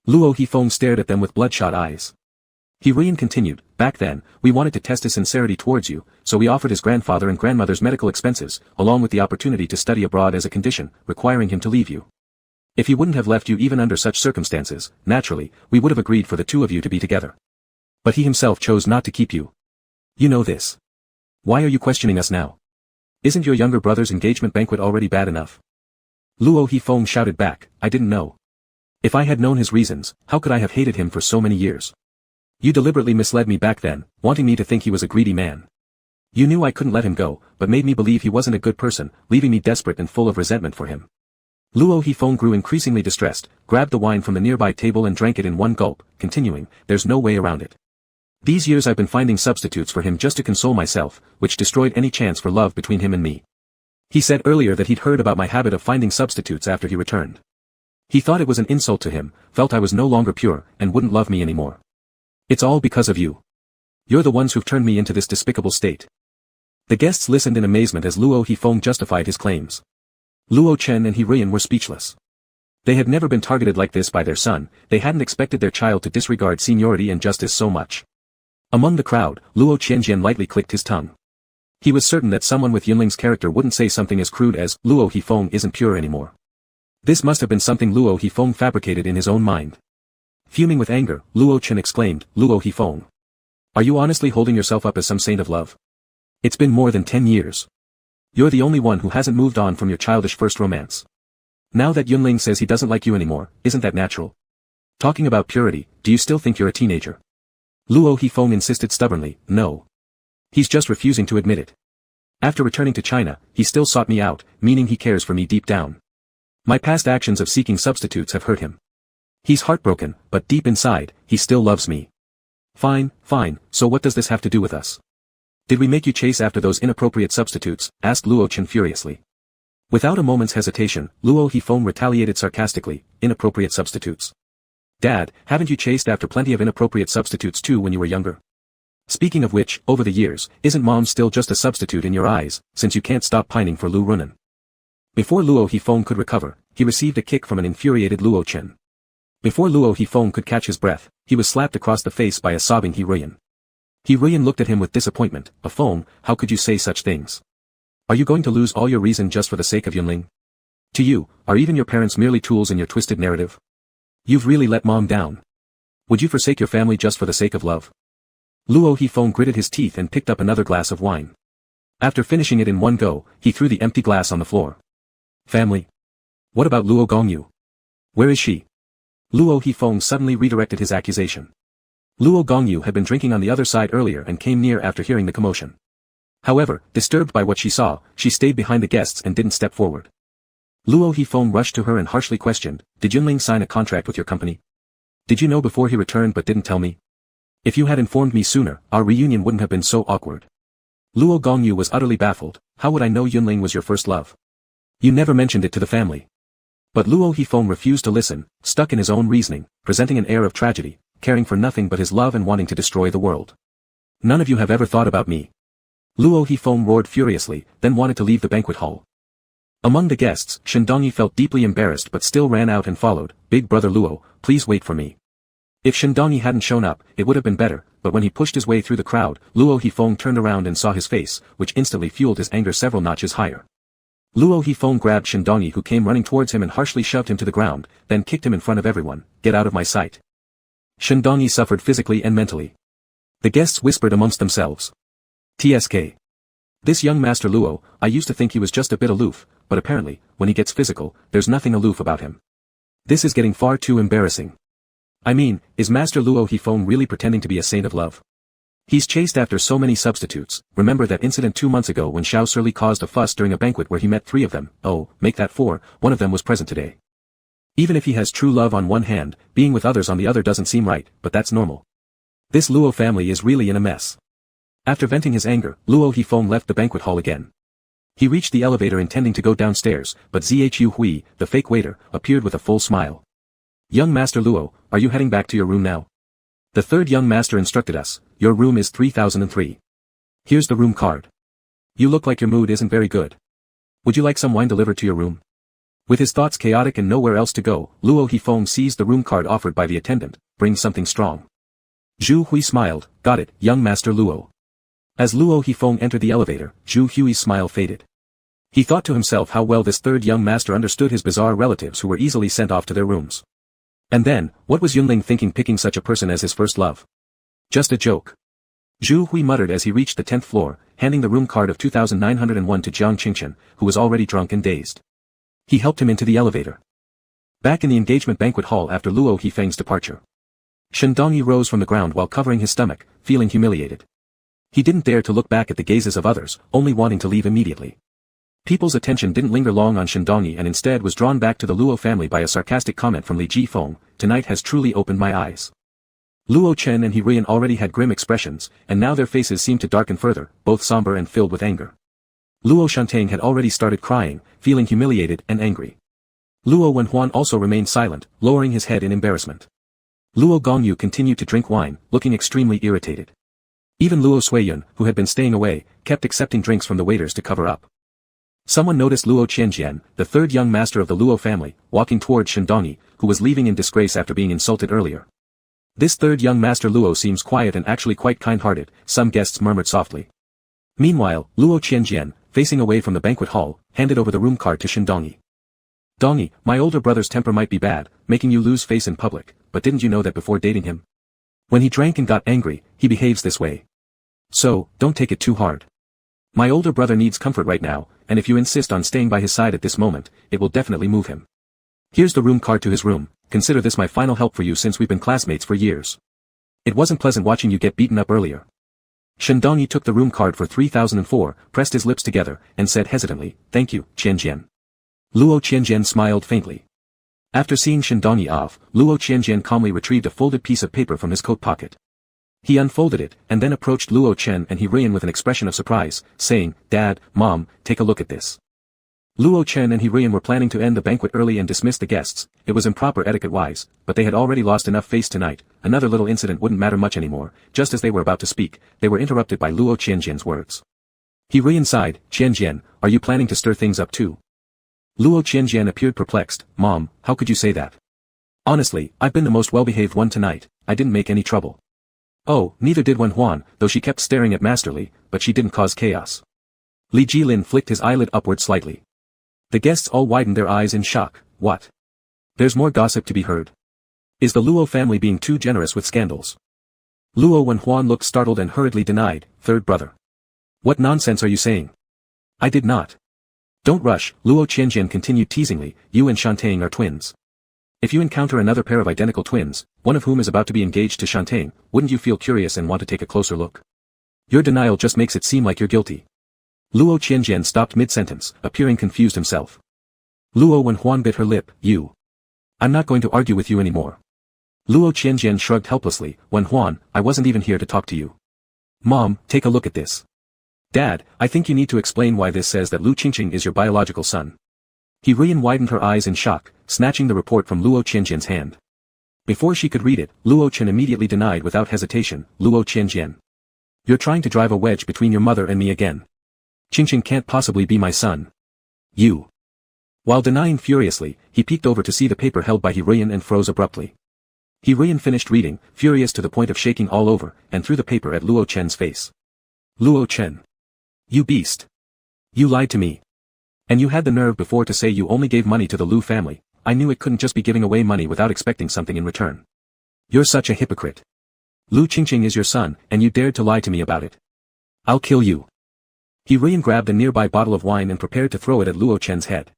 Luo Hifeng stared at them with bloodshot eyes. He Ruyan continued, back then, we wanted to test his sincerity towards you, so we offered his grandfather and grandmother's medical expenses, along with the opportunity to study abroad as a condition, requiring him to leave you. If he wouldn't have left you even under such circumstances, naturally, we would have agreed for the two of you to be together. But he himself chose not to keep you. You know this. Why are you questioning us now? Isn't your younger brother's engagement banquet already bad enough? Luo Hifeng shouted back, I didn't know. If I had known his reasons, how could I have hated him for so many years? You deliberately misled me back then, wanting me to think he was a greedy man. You knew I couldn't let him go, but made me believe he wasn't a good person, leaving me desperate and full of resentment for him. Luo Hifeng grew increasingly distressed, grabbed the wine from the nearby table and drank it in one gulp, continuing, there's no way around it. These years I've been finding substitutes for him just to console myself, which destroyed any chance for love between him and me. He said earlier that he'd heard about my habit of finding substitutes after he returned. He thought it was an insult to him, felt I was no longer pure, and wouldn't love me anymore. It's all because of you. You're the ones who've turned me into this despicable state. The guests listened in amazement as Luo Hifeng justified his claims. Luo Chen and He Ruiyan were speechless. They had never been targeted like this by their son, they hadn't expected their child to disregard seniority and justice so much. Among the crowd, Luo Qianjian lightly clicked his tongue. He was certain that someone with Yunling's character wouldn't say something as crude as, Luo Hifeng isn't pure anymore. This must have been something Luo Hifeng fabricated in his own mind. Fuming with anger, Luo Chen exclaimed, Luo Hifeng. Are you honestly holding yourself up as some saint of love? It's been more than 10 years. You're the only one who hasn't moved on from your childish first romance. Now that Yunling says he doesn't like you anymore, isn't that natural? Talking about purity, do you still think you're a teenager? Luo Hifeng insisted stubbornly, no. He's just refusing to admit it. After returning to China, he still sought me out, meaning he cares for me deep down. My past actions of seeking substitutes have hurt him. He's heartbroken, but deep inside, he still loves me. Fine, so what does this have to do with us? Did we make you chase after those inappropriate substitutes? Asked Luo Chen furiously. Without a moment's hesitation, Luo Hifeng retaliated sarcastically, inappropriate substitutes. Dad, haven't you chased after plenty of inappropriate substitutes too when you were younger? Speaking of which, over the years, isn't mom still just a substitute in your eyes, since you can't stop pining for Lu Runan? Before Luo Hifeng could recover, he received a kick from an infuriated Luo Chen. Before Luo Hifeng could catch his breath, he was slapped across the face by a sobbing He Ruiyan. He Ruiyan looked at him with disappointment. Feng, how could you say such things? Are you going to lose all your reason just for the sake of Yunling? To you, are even your parents merely tools in your twisted narrative? You've really let mom down. Would you forsake your family just for the sake of love? Luo Hifeng gritted his teeth and picked up another glass of wine. After finishing it in one go, he threw the empty glass on the floor. Family? What about Luo Gongyu? Where is she? Luo Hifeng suddenly redirected his accusation. Luo Gongyu had been drinking on the other side earlier and came near after hearing the commotion. However, disturbed by what she saw, she stayed behind the guests and didn't step forward. Luo Hifeng rushed to her and harshly questioned, did Yunling sign a contract with your company? Did you know before he returned but didn't tell me? If you had informed me sooner, our reunion wouldn't have been so awkward. Luo Gongyu was utterly baffled. How would I know Yunling was your first love? You never mentioned it to the family. But Luo Hifeng refused to listen, stuck in his own reasoning, presenting an air of tragedy, caring for nothing but his love and wanting to destroy the world. None of you have ever thought about me. Luo Hifeng roared furiously, then wanted to leave the banquet hall. Among the guests, Shindongyi felt deeply embarrassed but still ran out and followed, Big Brother Luo, please wait for me. If Shindongyi hadn't shown up, it would have been better, but when he pushed his way through the crowd, Luo Hifeng turned around and saw his face, which instantly fueled his anger several notches higher. Luo Hifeng grabbed Shindongyi who came running towards him and harshly shoved him to the ground, then kicked him in front of everyone, get out of my sight. Shindongyi suffered physically and mentally. The guests whispered amongst themselves. TSK. This young Master Luo, I used to think he was just a bit aloof, but apparently, when he gets physical, there's nothing aloof about him. This is getting far too embarrassing. I mean, is Master Luo Hifeng really pretending to be a saint of love? He's chased after so many substitutes. Remember that incident 2 months ago when Xiao Surli caused a fuss during a banquet where he met 3 of them, oh, make that 4, one of them was present today. Even if he has true love on one hand, being with others on the other doesn't seem right, but that's normal. This Luo family is really in a mess. After venting his anger, Luo Hifeng left the banquet hall again. He reached the elevator intending to go downstairs, but Zhu Hui, the fake waiter, appeared with a full smile. Young Master Luo, are you heading back to your room now? The third young master instructed us, your room is 3003. Here's the room card. You look like your mood isn't very good. Would you like some wine delivered to your room? With his thoughts chaotic and nowhere else to go, Luo Hifeng seized the room card offered by the attendant, bring something strong. Zhu Hui smiled, got it, young Master Luo. As Luo Hifeng entered the elevator, Zhu Hui's smile faded. He thought to himself how well this third young master understood his bizarre relatives who were easily sent off to their rooms. And then, what was Yunling thinking picking such a person as his first love? Just a joke. Zhu Hui muttered as he reached the 10th floor, handing the room card of 2901 to Jiang Qingchen, who was already drunk and dazed. He helped him into the elevator. Back in the engagement banquet hall after Luo Hifeng's departure. Shindongyi rose from the ground while covering his stomach, feeling humiliated. He didn't dare to look back at the gazes of others, only wanting to leave immediately. People's attention didn't linger long on Shindongyi and instead was drawn back to the Luo family by a sarcastic comment from Li Jifeng, tonight has truly opened my eyes. Luo Chen and He Ruiyan already had grim expressions, and now their faces seemed to darken further, both somber and filled with anger. Luo Shantang had already started crying, feeling humiliated and angry. Luo Wenhuan also remained silent, lowering his head in embarrassment. Luo Gongyu continued to drink wine, looking extremely irritated. Even Luo Suiyun, who had been staying away, kept accepting drinks from the waiters to cover up. Someone noticed Luo Qianjian, the third young master of the Luo family, walking towards Shindongi, who was leaving in disgrace after being insulted earlier. This third young master Luo seems quiet and actually quite kind-hearted, some guests murmured softly. Meanwhile, Luo Qianjian, facing away from the banquet hall, handed over the room card to Shindongi. Dongi, my older brother's temper might be bad, making you lose face in public, but didn't you know that before dating him? When he drank and got angry, he behaves this way. So, don't take it too hard. My older brother needs comfort right now, and if you insist on staying by his side at this moment, it will definitely move him. Here's the room card to his room, consider this my final help for you since we've been classmates for years. It wasn't pleasant watching you get beaten up earlier. Shindongi took the room card for 3004, pressed his lips together, and said hesitantly, thank you, Qianjian. Luo Qianjian smiled faintly. After seeing Shindongi off, Luo Qianjian calmly retrieved a folded piece of paper from his coat pocket. He unfolded it, and then approached Luo Chen and he ran with an expression of surprise, saying, Dad, Mom, take a look at this. Luo Chen and He-Rian were planning to end the banquet early and dismiss the guests, it was improper etiquette-wise, but they had already lost enough face tonight, another little incident wouldn't matter much anymore. Just as they were about to speak, they were interrupted by Luo Qianjian's words. He-Rian sighed, Qianjian, are you planning to stir things up too? Luo Qianjian appeared perplexed, Mom, how could you say that? Honestly, I've been the most well-behaved one tonight, I didn't make any trouble. Oh, neither did Wen Huan, though she kept staring at Masterly, but she didn't cause chaos. Li Jilin flicked his eyelid upward slightly. The guests all widened their eyes in shock. What? There's more gossip to be heard. Is the Luo family being too generous with scandals? Luo Wen Huan looked startled and hurriedly denied, third brother. What nonsense are you saying? I did not. Don't rush, Luo Qianjian continued teasingly, you and Shantang are twins. If you encounter another pair of identical twins, one of whom is about to be engaged to Shantang, wouldn't you feel curious and want to take a closer look? Your denial just makes it seem like you're guilty. Luo Qianjian stopped mid-sentence, appearing confused himself. Luo Wen Huan bit her lip, you. I'm not going to argue with you anymore. Luo Qianjian shrugged helplessly, Wen Huan, I wasn't even here to talk to you. Mom, take a look at this. Dad, I think you need to explain why this says that Lu Qingqing is your biological son. He-Rian widened her eyes in shock, snatching the report from Luo Qianjian's hand. Before she could read it, Luo Chen immediately denied without hesitation, Luo Qianjian. You're trying to drive a wedge between your mother and me again. Qingqing can't possibly be my son. You. While denying furiously, he peeked over to see the paper held by He-Rian and froze abruptly. He-Rian finished reading, furious to the point of shaking all over, and threw the paper at Luo Chen's face. Luo Chen. You beast. You lied to me. And you had the nerve before to say you only gave money to the Lu family. I knew it couldn't just be giving away money without expecting something in return. You're such a hypocrite. Lu Qingqing is your son, and you dared to lie to me about it. I'll kill you. He-Rian grabbed a nearby bottle of wine and prepared to throw it at Luo Chen's head.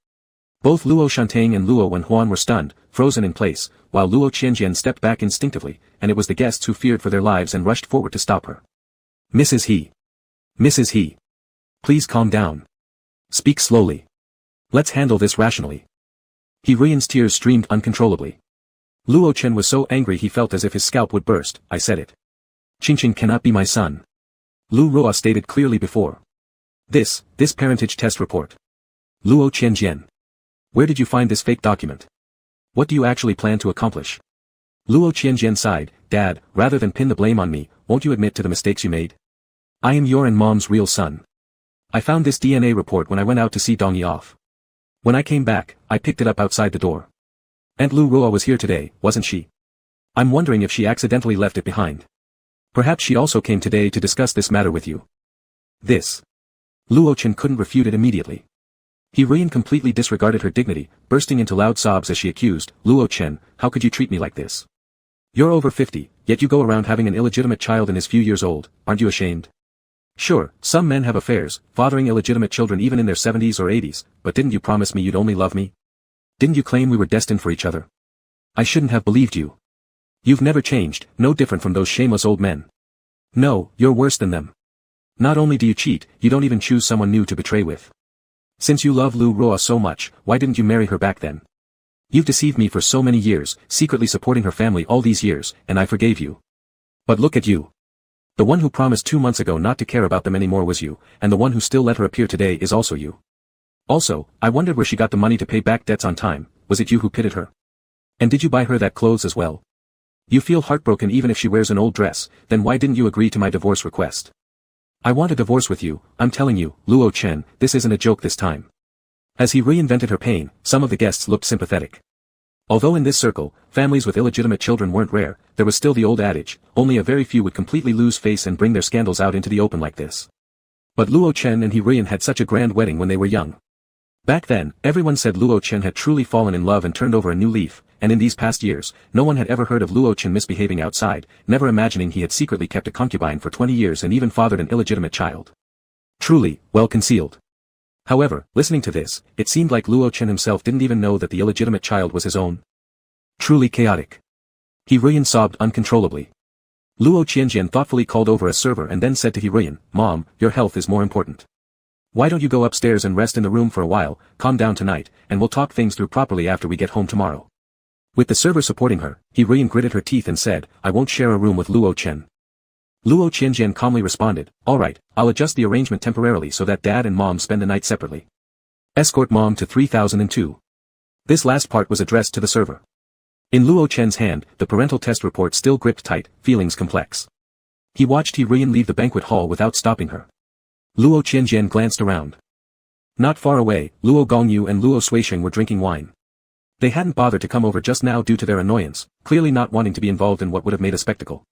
Both Luo Shantang and Luo Wen Huan were stunned, frozen in place, while Luo Qianjian stepped back instinctively, and it was the guests who feared for their lives and rushed forward to stop her. Mrs. He. Mrs. He. Please calm down. Speak slowly. Let's handle this rationally. He-Rian's tears streamed uncontrollably. Luo Chen was so angry he felt as if his scalp would burst. I said it. Qingqing cannot be my son. Lu Ruo stated clearly before. This parentage test report. Luo Qianjian. Where did you find this fake document? What do you actually plan to accomplish? Luo Qianjian sighed, Dad, rather than pin the blame on me, won't you admit to the mistakes you made? I am your and Mom's real son. I found this DNA report when I went out to see Dongyi off. When I came back, I picked it up outside the door. Aunt Lu Ruo was here today, wasn't she? I'm wondering if she accidentally left it behind. Perhaps she also came today to discuss this matter with you. This. Luo Chen couldn't refute it immediately. He-Rian completely disregarded her dignity, bursting into loud sobs as she accused, Luo Chen, how could you treat me like this? You're over 50, yet you go around having an illegitimate child and is few years old, aren't you ashamed? Sure, some men have affairs, fathering illegitimate children even in their 70s or 80s, but didn't you promise me you'd only love me? Didn't you claim we were destined for each other? I shouldn't have believed you. You've never changed, no different from those shameless old men. No, you're worse than them. Not only do you cheat, you don't even choose someone new to betray with. Since you love Lu Ruo so much, why didn't you marry her back then? You've deceived me for so many years, secretly supporting her family all these years, and I forgave you. But look at you. The one who promised 2 months ago not to care about them anymore was you, and the one who still let her appear today is also you. Also, I wondered where she got the money to pay back debts on time, was it you who pitted her? And did you buy her that clothes as well? You feel heartbroken even if she wears an old dress, then why didn't you agree to my divorce request? I want a divorce with you, I'm telling you, Luo Chen, this isn't a joke this time. As he reinvented her pain, some of the guests looked sympathetic. Although in this circle, families with illegitimate children weren't rare, there was still the old adage, only a very few would completely lose face and bring their scandals out into the open like this. But Luo Chen and He Ruian had such a grand wedding when they were young. Back then, everyone said Luo Chen had truly fallen in love and turned over a new leaf, and in these past years, no one had ever heard of Luo Chen misbehaving outside, never imagining he had secretly kept a concubine for 20 years and even fathered an illegitimate child. Truly, well concealed. However, listening to this, it seemed like Luo Chen himself didn't even know that the illegitimate child was his own. Truly chaotic. He Ruian sobbed uncontrollably. Luo Qianjian thoughtfully called over a server and then said to He Ruian, Mom, your health is more important. Why don't you go upstairs and rest in the room for a while, calm down tonight, and we'll talk things through properly after we get home tomorrow. With the server supporting her, He Ruian gritted her teeth and said, I won't share a room with Luo Chen. Luo Qianjian calmly responded, alright, I'll adjust the arrangement temporarily so that Dad and Mom spend the night separately. Escort Mom to 3002. This last part was addressed to the server. In Luo Chen's hand, the parental test report still gripped tight, feelings complex. He watched He Ruian leave the banquet hall without stopping her. Luo Qianjian glanced around. Not far away, Luo Gongyu and Luo Suisheng were drinking wine. They hadn't bothered to come over just now due to their annoyance, clearly not wanting to be involved in what would have made a spectacle.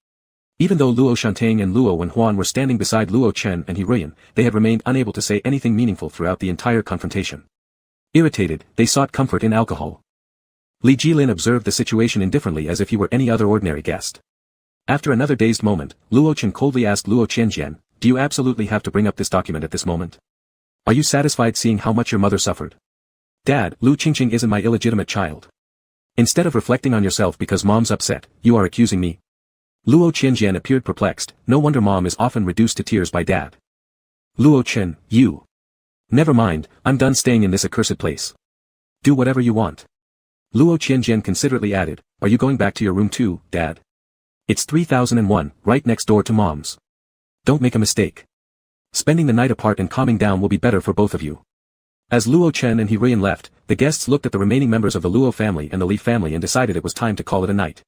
Even though Luo Shantang and Luo Wenhuan were standing beside Luo Chen and He Ruian, they had remained unable to say anything meaningful throughout the entire confrontation. Irritated, they sought comfort in alcohol. Li Jilin observed the situation indifferently as if he were any other ordinary guest. After another dazed moment, Luo Chen coldly asked Luo Qianjian, do you absolutely have to bring up this document at this moment? Are you satisfied seeing how much your mother suffered? Dad, Lu Qingqing isn't my illegitimate child. Instead of reflecting on yourself because Mom's upset, you are accusing me? Luo Qianjian appeared perplexed, no wonder Mom is often reduced to tears by Dad. Luo Chen, you. Never mind, I'm done staying in this accursed place. Do whatever you want. Luo Qianjian considerately added, are you going back to your room too, Dad? It's 3001, right next door to Mom's. Don't make a mistake. Spending the night apart and calming down will be better for both of you. As Luo Chen and He Ruian left, the guests looked at the remaining members of the Luo family and the Li family and decided it was time to call it a night.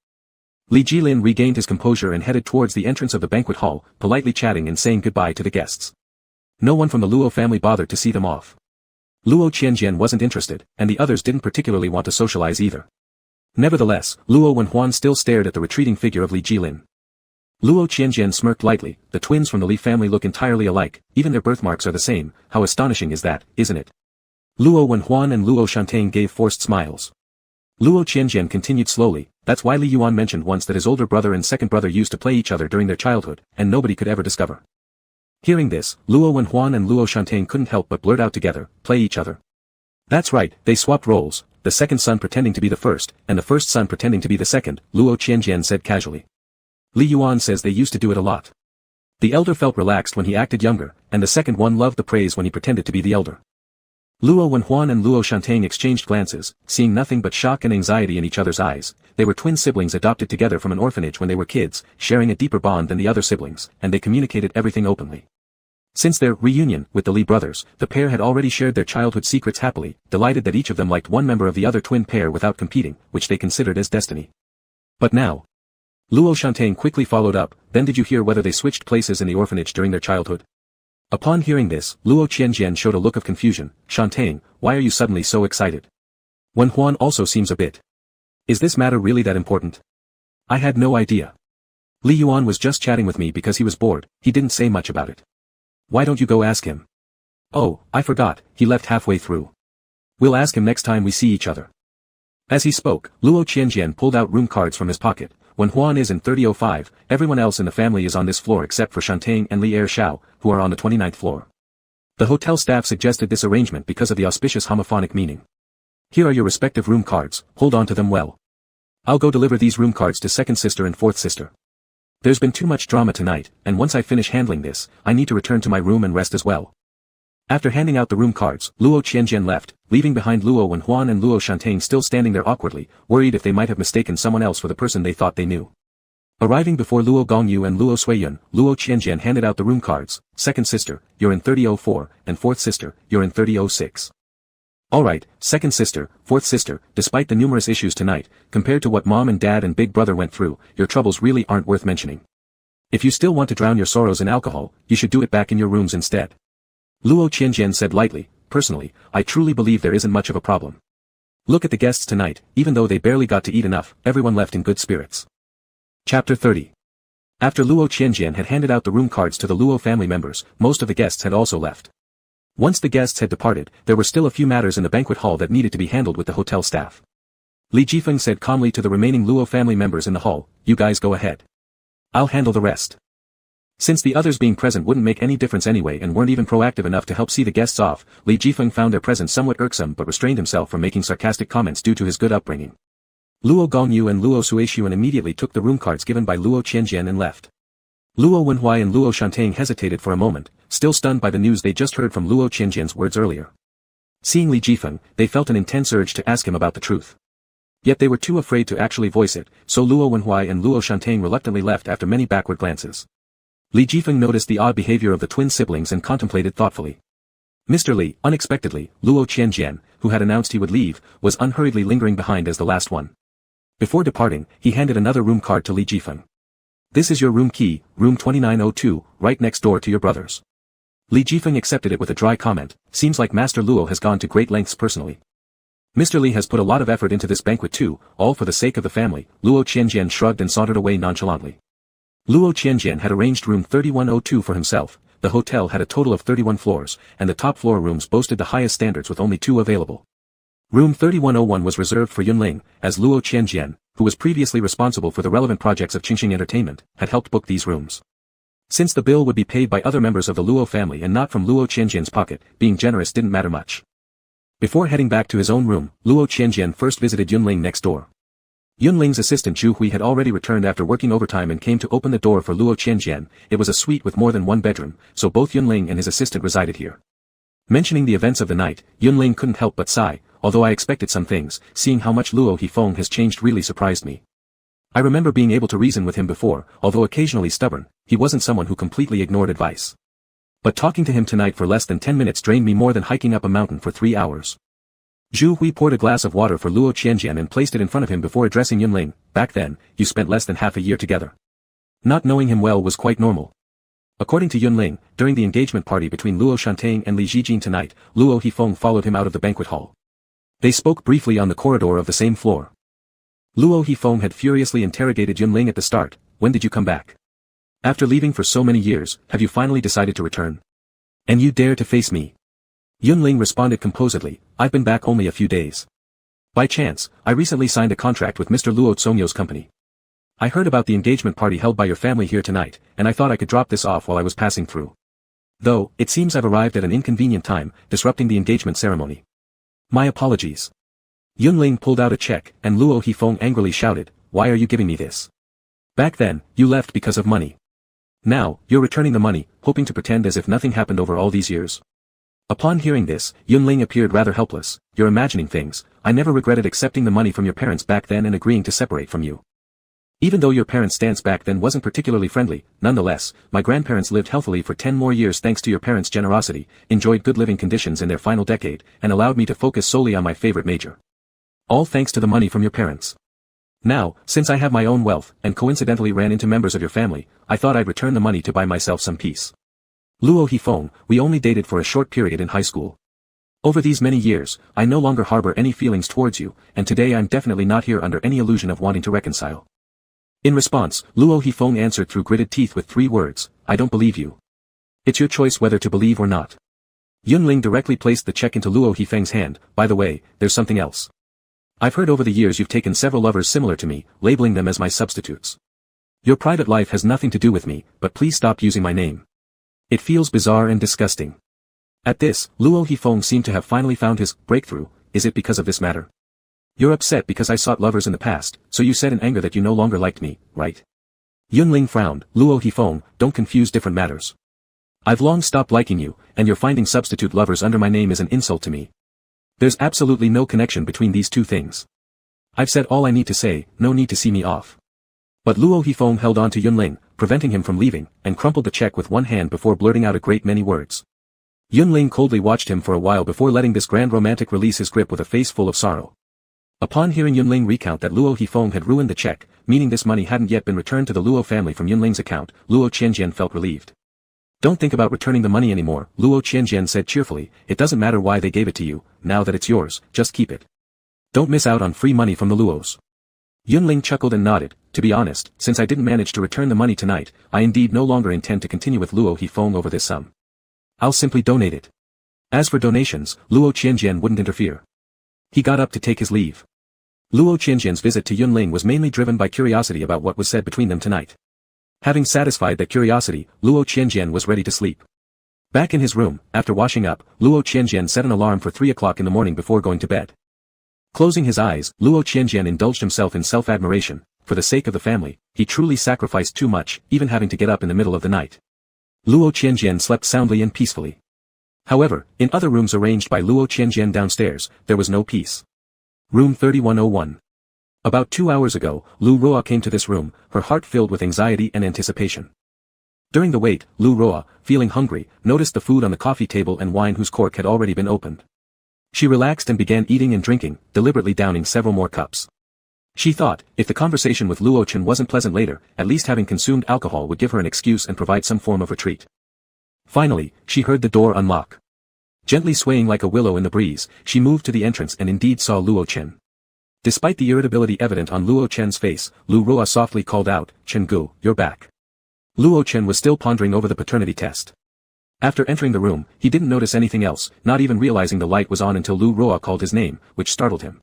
Li Jilin regained his composure and headed towards the entrance of the banquet hall, politely chatting and saying goodbye to the guests. No one from the Luo family bothered to see them off. Luo Qianjian wasn't interested, and the others didn't particularly want to socialize either. Nevertheless, Luo Wenhuan still stared at the retreating figure of Li Jilin. Luo Qianjian smirked lightly, the twins from the Li family look entirely alike, even their birthmarks are the same, how astonishing is that, isn't it? Luo Wenhuan and Luo Shantang gave forced smiles. Luo Qianjian continued slowly, that's why Li Yuan mentioned once that his older brother and second brother used to play each other during their childhood, and nobody could ever discover. Hearing this, Luo Wenhuan and Luo Shantang couldn't help but blurt out together, play each other. That's right, they swapped roles, the second son pretending to be the first, and the first son pretending to be the second, Luo Qianjian said casually. Li Yuan says they used to do it a lot. The elder felt relaxed when he acted younger, and the second one loved the praise when he pretended to be the elder. Luo Wenhuan and Luo Shantang exchanged glances, seeing nothing but shock and anxiety in each other's eyes. They were twin siblings adopted together from an orphanage when they were kids, sharing a deeper bond than the other siblings, and they communicated everything openly. Since their reunion with the Li brothers, the pair had already shared their childhood secrets happily, delighted that each of them liked one member of the other twin pair without competing, which they considered as destiny. But now, Luo Shantang quickly followed up, then did you hear whether they switched places in the orphanage during their childhood? Upon hearing this, Luo Qianjian showed a look of confusion, Shantang, why are you suddenly so excited? Wenhuan also seems a bit. Is this matter really that important? I had no idea. Li Yuan was just chatting with me because he was bored, he didn't say much about it. Why don't you go ask him? Oh, I forgot, he left halfway through. We'll ask him next time we see each other. As he spoke, Luo Qianjian pulled out room cards from his pocket. Wenhuan is in 3005, everyone else in the family is on this floor except for Shantang and Li Ershao, who are on the 29th floor. The hotel staff suggested this arrangement because of the auspicious homophonic meaning. Here are your respective room cards, hold on to them well. I'll go deliver these room cards to second sister and fourth sister. There's been too much drama tonight, and once I finish handling this, I need to return to my room and rest as well. After handing out the room cards, Luo Qianjian left, leaving behind Luo Wenhuan and Luo Shantang still standing there awkwardly, worried if they might have mistaken someone else for the person they thought they knew. Arriving before Luo Gongyu and Luo Suiyun, Luo Qianjian handed out the room cards, second sister, you're in 3004, and fourth sister, you're in 3006. Alright, second sister, fourth sister, despite the numerous issues tonight, compared to what mom and dad and big brother went through, your troubles really aren't worth mentioning. If you still want to drown your sorrows in alcohol, you should do it back in your rooms instead. Luo Qianjian said lightly, personally, I truly believe there isn't much of a problem. Look at the guests tonight, even though they barely got to eat enough, everyone left in good spirits. Chapter 30. After Luo Qianjian had handed out the room cards to the Luo family members, most of the guests had also left. Once the guests had departed, there were still a few matters in the banquet hall that needed to be handled with the hotel staff. Li Jifeng said calmly to the remaining Luo family members in the hall, you guys go ahead. I'll handle the rest. Since the others being present wouldn't make any difference anyway and weren't even proactive enough to help see the guests off, Li Jifeng found their presence somewhat irksome but restrained himself from making sarcastic comments due to his good upbringing. Luo Gongyu and Luo Suishuan immediately took the room cards given by Luo Qianjian and left. Luo Wenhuai and Luo Shantang hesitated for a moment, still stunned by the news they just heard from Luo Qianjian's words earlier. Seeing Li Jifeng, they felt an intense urge to ask him about the truth. Yet they were too afraid to actually voice it, so Luo Wenhuai and Luo Shantang reluctantly left after many backward glances. Li Jifeng noticed the odd behavior of the twin siblings and contemplated thoughtfully. Mr. Li, unexpectedly, Luo Qianjian, who had announced he would leave, was unhurriedly lingering behind as the last one. Before departing, he handed another room card to Li Jifeng. This is your room key, room 2902, right next door to your brother's. Li Jifeng accepted it with a dry comment, seems like Master Luo has gone to great lengths personally. Mr. Li has put a lot of effort into this banquet too, all for the sake of the family, Luo Qianjian shrugged and sauntered away nonchalantly. Luo Qianjian had arranged room 3102 for himself, the hotel had a total of 31 floors, and the top floor rooms boasted the highest standards with only 2 available. Room 3101 was reserved for Yunling, as Luo Qianjian, who was previously responsible for the relevant projects of Qingxing Entertainment, had helped book these rooms. Since the bill would be paid by other members of the Luo family and not from Luo Qianjian's pocket, being generous didn't matter much. Before heading back to his own room, Luo Qianjian first visited Yunling next door. Yunling's assistant Zhu Hui had already returned after working overtime and came to open the door for Luo Qianjian. It was a suite with more than one bedroom, so both Yunling and his assistant resided here. Mentioning the events of the night, Yunling couldn't help but sigh, although I expected some things, seeing how much Luo Hifeng has changed really surprised me. I remember being able to reason with him before, although occasionally stubborn, he wasn't someone who completely ignored advice. But talking to him tonight for less than 10 minutes drained me more than hiking up a mountain for 3 hours. Zhu Hui poured a glass of water for Luo Qianjian and placed it in front of him before addressing Yunling. Back then, you spent less than half a year together. Not knowing him well was quite normal. According to Yunling, during the engagement party between Luo Shantang and Li Jijin tonight, Luo Hifeng followed him out of the banquet hall. They spoke briefly on the corridor of the same floor. Luo Hifeng had furiously interrogated Yunling at the start, when did you come back? After leaving for so many years, have you finally decided to return? And you dare to face me? Yunling responded composedly, I've been back only a few days. By chance, I recently signed a contract with Mr. Luo Tsongyo's company. I heard about the engagement party held by your family here tonight, and I thought I could drop this off while I was passing through. Though, it seems I've arrived at an inconvenient time, disrupting the engagement ceremony. My apologies. Yunling pulled out a check, and Luo Hifeng angrily shouted, why are you giving me this? Back then, you left because of money. Now, you're returning the money, hoping to pretend as if nothing happened over all these years. Upon hearing this, Yunling appeared rather helpless. You're imagining things. I never regretted accepting the money from your parents back then and agreeing to separate from you. Even though your parents' stance back then wasn't particularly friendly, nonetheless, my grandparents lived healthily for 10 more years thanks to your parents' generosity, enjoyed good living conditions in their final decade, and allowed me to focus solely on my favorite major. All thanks to the money from your parents. Now, since I have my own wealth, and coincidentally ran into members of your family, I thought I'd return the money to buy myself some peace. Luo Hifeng, we only dated for a short period in high school. Over these many years, I no longer harbor any feelings towards you, and today I'm definitely not here under any illusion of wanting to reconcile. In response, Luo Hifeng answered through gritted teeth with 3 words, I don't believe you. It's your choice whether to believe or not. Yunling directly placed the check into Luo Hifeng's hand. By the way, there's something else. I've heard over the years you've taken several lovers similar to me, labeling them as my substitutes. Your private life has nothing to do with me, but please stop using my name. It feels bizarre and disgusting. At this, Luo Hifeng seemed to have finally found his breakthrough. Is it because of this matter? You're upset because I sought lovers in the past, so you said in anger that you no longer liked me, right? Yunling frowned. Luo Hifeng, don't confuse different matters. I've long stopped liking you, and your finding substitute lovers under my name is an insult to me. There's absolutely no connection between these two things. I've said all I need to say, no need to see me off. But Luo Hifeng held on to Yunling, preventing him from leaving, and crumpled the check with one hand before blurting out a great many words. Yunling coldly watched him for a while before letting this grand romantic release his grip with a face full of sorrow. Upon hearing Yunling recount that Luo Hifeng had ruined the check, meaning this money hadn't yet been returned to the Luo family from Yunling's account, Luo Qianjian felt relieved. Don't think about returning the money anymore, Luo Qianjian said cheerfully, it doesn't matter why they gave it to you, now that it's yours, just keep it. Don't miss out on free money from the Luos. Yunling chuckled and nodded, to be honest, since I didn't manage to return the money tonight, I indeed no longer intend to continue with Luo Hifeng over this sum. I'll simply donate it. As for donations, Luo Qianjian wouldn't interfere. He got up to take his leave. Luo Qianjian's visit to Yunling was mainly driven by curiosity about what was said between them tonight. Having satisfied that curiosity, Luo Qianjian was ready to sleep. Back in his room, after washing up, Luo Qianjian set an alarm for 3 o'clock in the morning before going to bed. Closing his eyes, Luo Qianjian indulged himself in self-admiration. For the sake of the family, he truly sacrificed too much, even having to get up in the middle of the night. Luo Qianjian slept soundly and peacefully. However, in other rooms arranged by Luo Qianjian downstairs, there was no peace. Room 3101. About 2 hours ago, Lu Roa came to this room, her heart filled with anxiety and anticipation. During the wait, Lu Roa, feeling hungry, noticed the food on the coffee table and wine whose cork had already been opened. She relaxed and began eating and drinking, deliberately downing several more cups. She thought, if the conversation with Luo Chen wasn't pleasant later, at least having consumed alcohol would give her an excuse and provide some form of retreat. Finally, she heard the door unlock. Gently swaying like a willow in the breeze, she moved to the entrance and indeed saw Luo Chen. Despite the irritability evident on Luo Chen's face, Lu Roa softly called out, "Chen Gu, you're back." Luo Chen was still pondering over the paternity test. After entering the room, he didn't notice anything else, not even realizing the light was on until Lu Roa called his name, which startled him.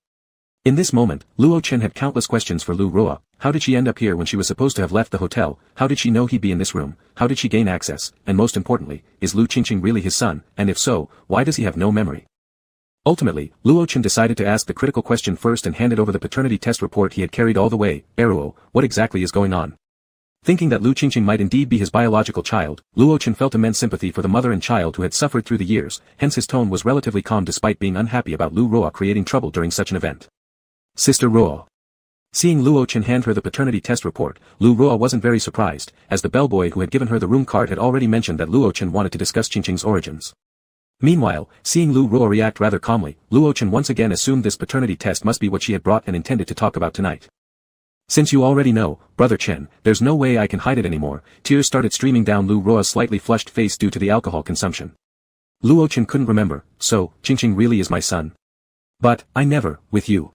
In this moment, Luo Chen had countless questions for Lu Roa. How did she end up here when she was supposed to have left the hotel? How did she know he'd be in this room? How did she gain access? And most importantly, is Lu Qingqing really his son? And if so, why does he have no memory? Ultimately, Luo Chen decided to ask the critical question first and handed over the paternity test report he had carried all the way. "Eruo, what exactly is going on?" Thinking that Lu Qingqing might indeed be his biological child, Luo Chen felt immense sympathy for the mother and child who had suffered through the years, hence his tone was relatively calm despite being unhappy about Lu Roa creating trouble during such an event. "Sister Roa." Seeing Luo Chen hand her the paternity test report, Lu Roa wasn't very surprised, as the bellboy who had given her the room card had already mentioned that Luo Chen wanted to discuss Qingqing's origins. Meanwhile, seeing Lu Roa react rather calmly, Luo Chen once again assumed this paternity test must be what she had brought and intended to talk about tonight. "Since you already know, Brother Chen, there's no way I can hide it anymore." Tears started streaming down Lu Roa's slightly flushed face due to the alcohol consumption. Luo Chen couldn't remember, "So, Qingqing really is my son?" "But, I never, with you."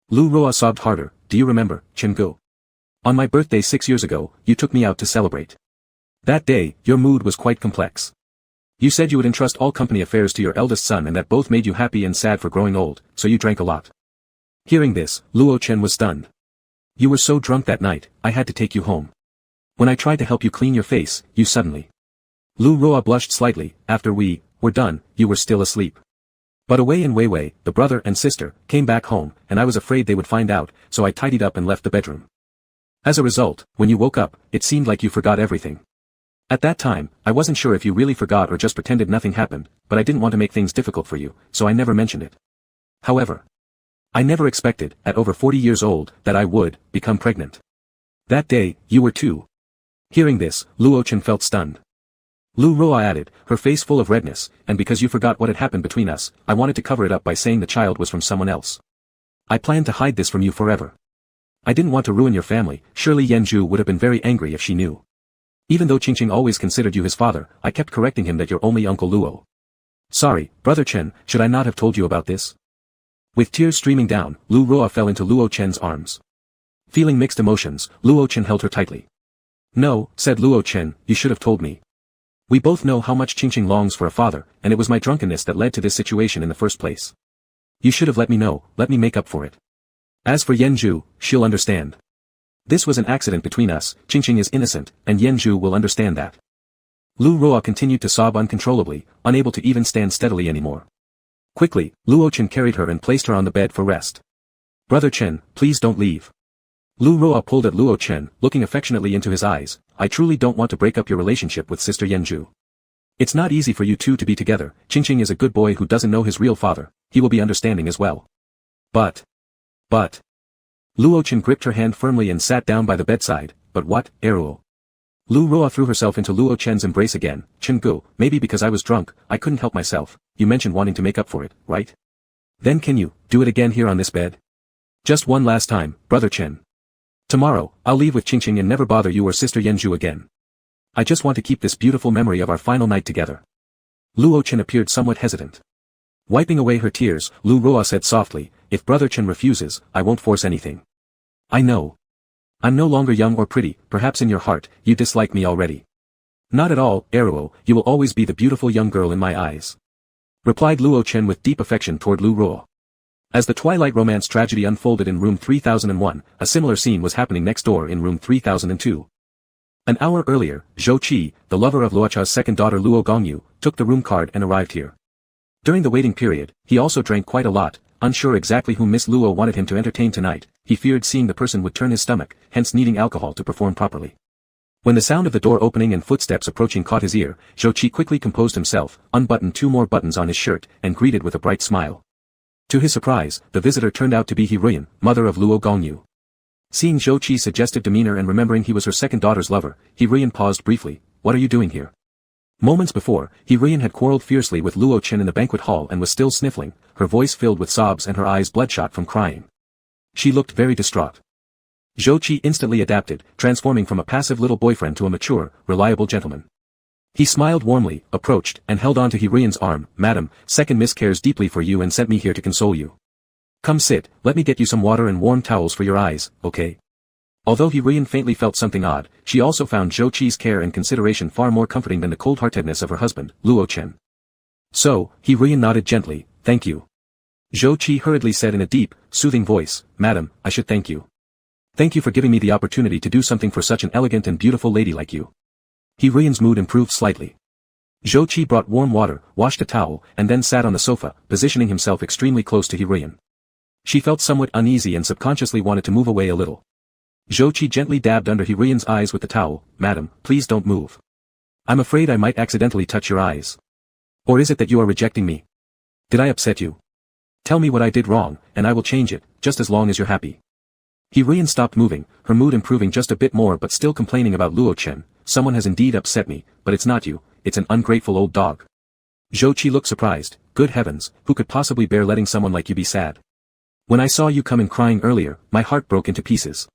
Lu Roa sobbed harder, "Do you remember, Chen Gu? On my birthday 6 years ago, you took me out to celebrate. That day, your mood was quite complex. You said you would entrust all company affairs to your eldest son and that both made you happy and sad for growing old, so you drank a lot." Hearing this, Luo Chen was stunned. "You were so drunk that night, I had to take you home. When I tried to help you clean your face, you suddenly..." Lu Roa blushed slightly. "After we were done, you were still asleep. But Wei and Weiwei, the brother and sister, came back home, and I was afraid they would find out, so I tidied up and left the bedroom. As a result, when you woke up, it seemed like you forgot everything. At that time, I wasn't sure if you really forgot or just pretended nothing happened, but I didn't want to make things difficult for you, so I never mentioned it. However, I never expected, at over 40 years old, that I would become pregnant. That day, you were too." Hearing this, Luo Chen felt stunned. Lu Roa added, her face full of redness, "And because you forgot what had happened between us, I wanted to cover it up by saying the child was from someone else. I planned to hide this from you forever. I didn't want to ruin your family. Surely Yanju would have been very angry if she knew. Even though Qingqing always considered you his father, I kept correcting him that you're only Uncle Luo. Sorry, Brother Chen, should I not have told you about this?" With tears streaming down, Lu Roa fell into Luo Chen's arms. Feeling mixed emotions, Luo Chen held her tightly. "No," said Luo Chen, "you should have told me. We both know how much Qingqing longs for a father, and it was my drunkenness that led to this situation in the first place. You should have let me know, let me make up for it. As for Yanju, she'll understand. This was an accident between us, Qingqing is innocent, and Yanju will understand that." Lu Roa continued to sob uncontrollably, unable to even stand steadily anymore. Quickly, Luo Chen carried her and placed her on the bed for rest. "Brother Chen, please don't leave." Lu Roa pulled at Luo Chen, looking affectionately into his eyes. "I truly don't want to break up your relationship with Sister Yanju. It's not easy for you two to be together. Qingqing is a good boy who doesn't know his real father. He will be understanding as well. But... Luo Chen gripped her hand firmly and sat down by the bedside. "But what, Eruo? Lu Ruo threw herself into Luo Chen's embrace again. Chen Gu, maybe because I was drunk, I couldn't help myself. You mentioned wanting to make up for it, right? Then can you do it again here on this bed? Just one last time, brother Chen. Tomorrow, I'll leave with Qingqing and never bother you or sister Yanzhu again. I just want to keep this beautiful memory of our final night together. Luo Chen appeared somewhat hesitant. Wiping away her tears, Lu Ruo said softly, if brother Chen refuses, I won't force anything. I know. I'm no longer young or pretty, perhaps in your heart, you dislike me already. Not at all, Eruo, you will always be the beautiful young girl in my eyes. Replied Luo Chen with deep affection toward Lu Ruo. As the Twilight Romance tragedy unfolded in room 3001, a similar scene was happening next door in room 3002. An hour earlier, Zhou Qi, the lover of Luocha's second daughter Luo Gongyu, took the room card and arrived here. During the waiting period, he also drank quite a lot, unsure exactly whom Miss Luo wanted him to entertain tonight. He feared seeing the person would turn his stomach, hence needing alcohol to perform properly. When the sound of the door opening and footsteps approaching caught his ear, Zhou Qi quickly composed himself, unbuttoned 2 more buttons on his shirt, and greeted with a bright smile. To his surprise, the visitor turned out to be Hiruyan, mother of Luo Gongyu. Seeing Zhou Qi's suggestive demeanor and remembering he was her second daughter's lover, Hiruyan paused briefly. What are you doing here? Moments before, Hiruyan had quarreled fiercely with Luo Chen in the banquet hall and was still sniffling, her voice filled with sobs and her eyes bloodshot from crying. She looked very distraught. Zhou Qi instantly adapted, transforming from a passive little boyfriend to a mature, reliable gentleman. He smiled warmly, approached, and held on to Hiruyan's arm. Madam, second miss cares deeply for you and sent me here to console you. Come sit, let me get you some water and warm towels for your eyes, okay? Although Hiruyan faintly felt something odd, she also found Zhou Qi's care and consideration far more comforting than the cold-heartedness of her husband, Luo Chen. So, Hiruyan nodded gently, thank you. Zhou Qi hurriedly said in a deep, soothing voice, Madam, I should thank you. Thank you for giving me the opportunity to do something for such an elegant and beautiful lady like you. Hiruyan's mood improved slightly. Zhou Qi brought warm water, washed a towel, and then sat on the sofa, positioning himself extremely close to Hiruyan. She felt somewhat uneasy and subconsciously wanted to move away a little. Zhou Qi gently dabbed under Hiruyan's eyes with the towel. Madam, please don't move. I'm afraid I might accidentally touch your eyes. Or is it that you are rejecting me? Did I upset you? Tell me what I did wrong, and I will change it, just as long as you're happy. Hiruyan stopped moving, her mood improving just a bit more but still complaining about Luo Chen. Someone has indeed upset me, but it's not you, it's an ungrateful old dog. Zhou Qi looked surprised. Good heavens, who could possibly bear letting someone like you be sad? When I saw you come in crying earlier, my heart broke into pieces.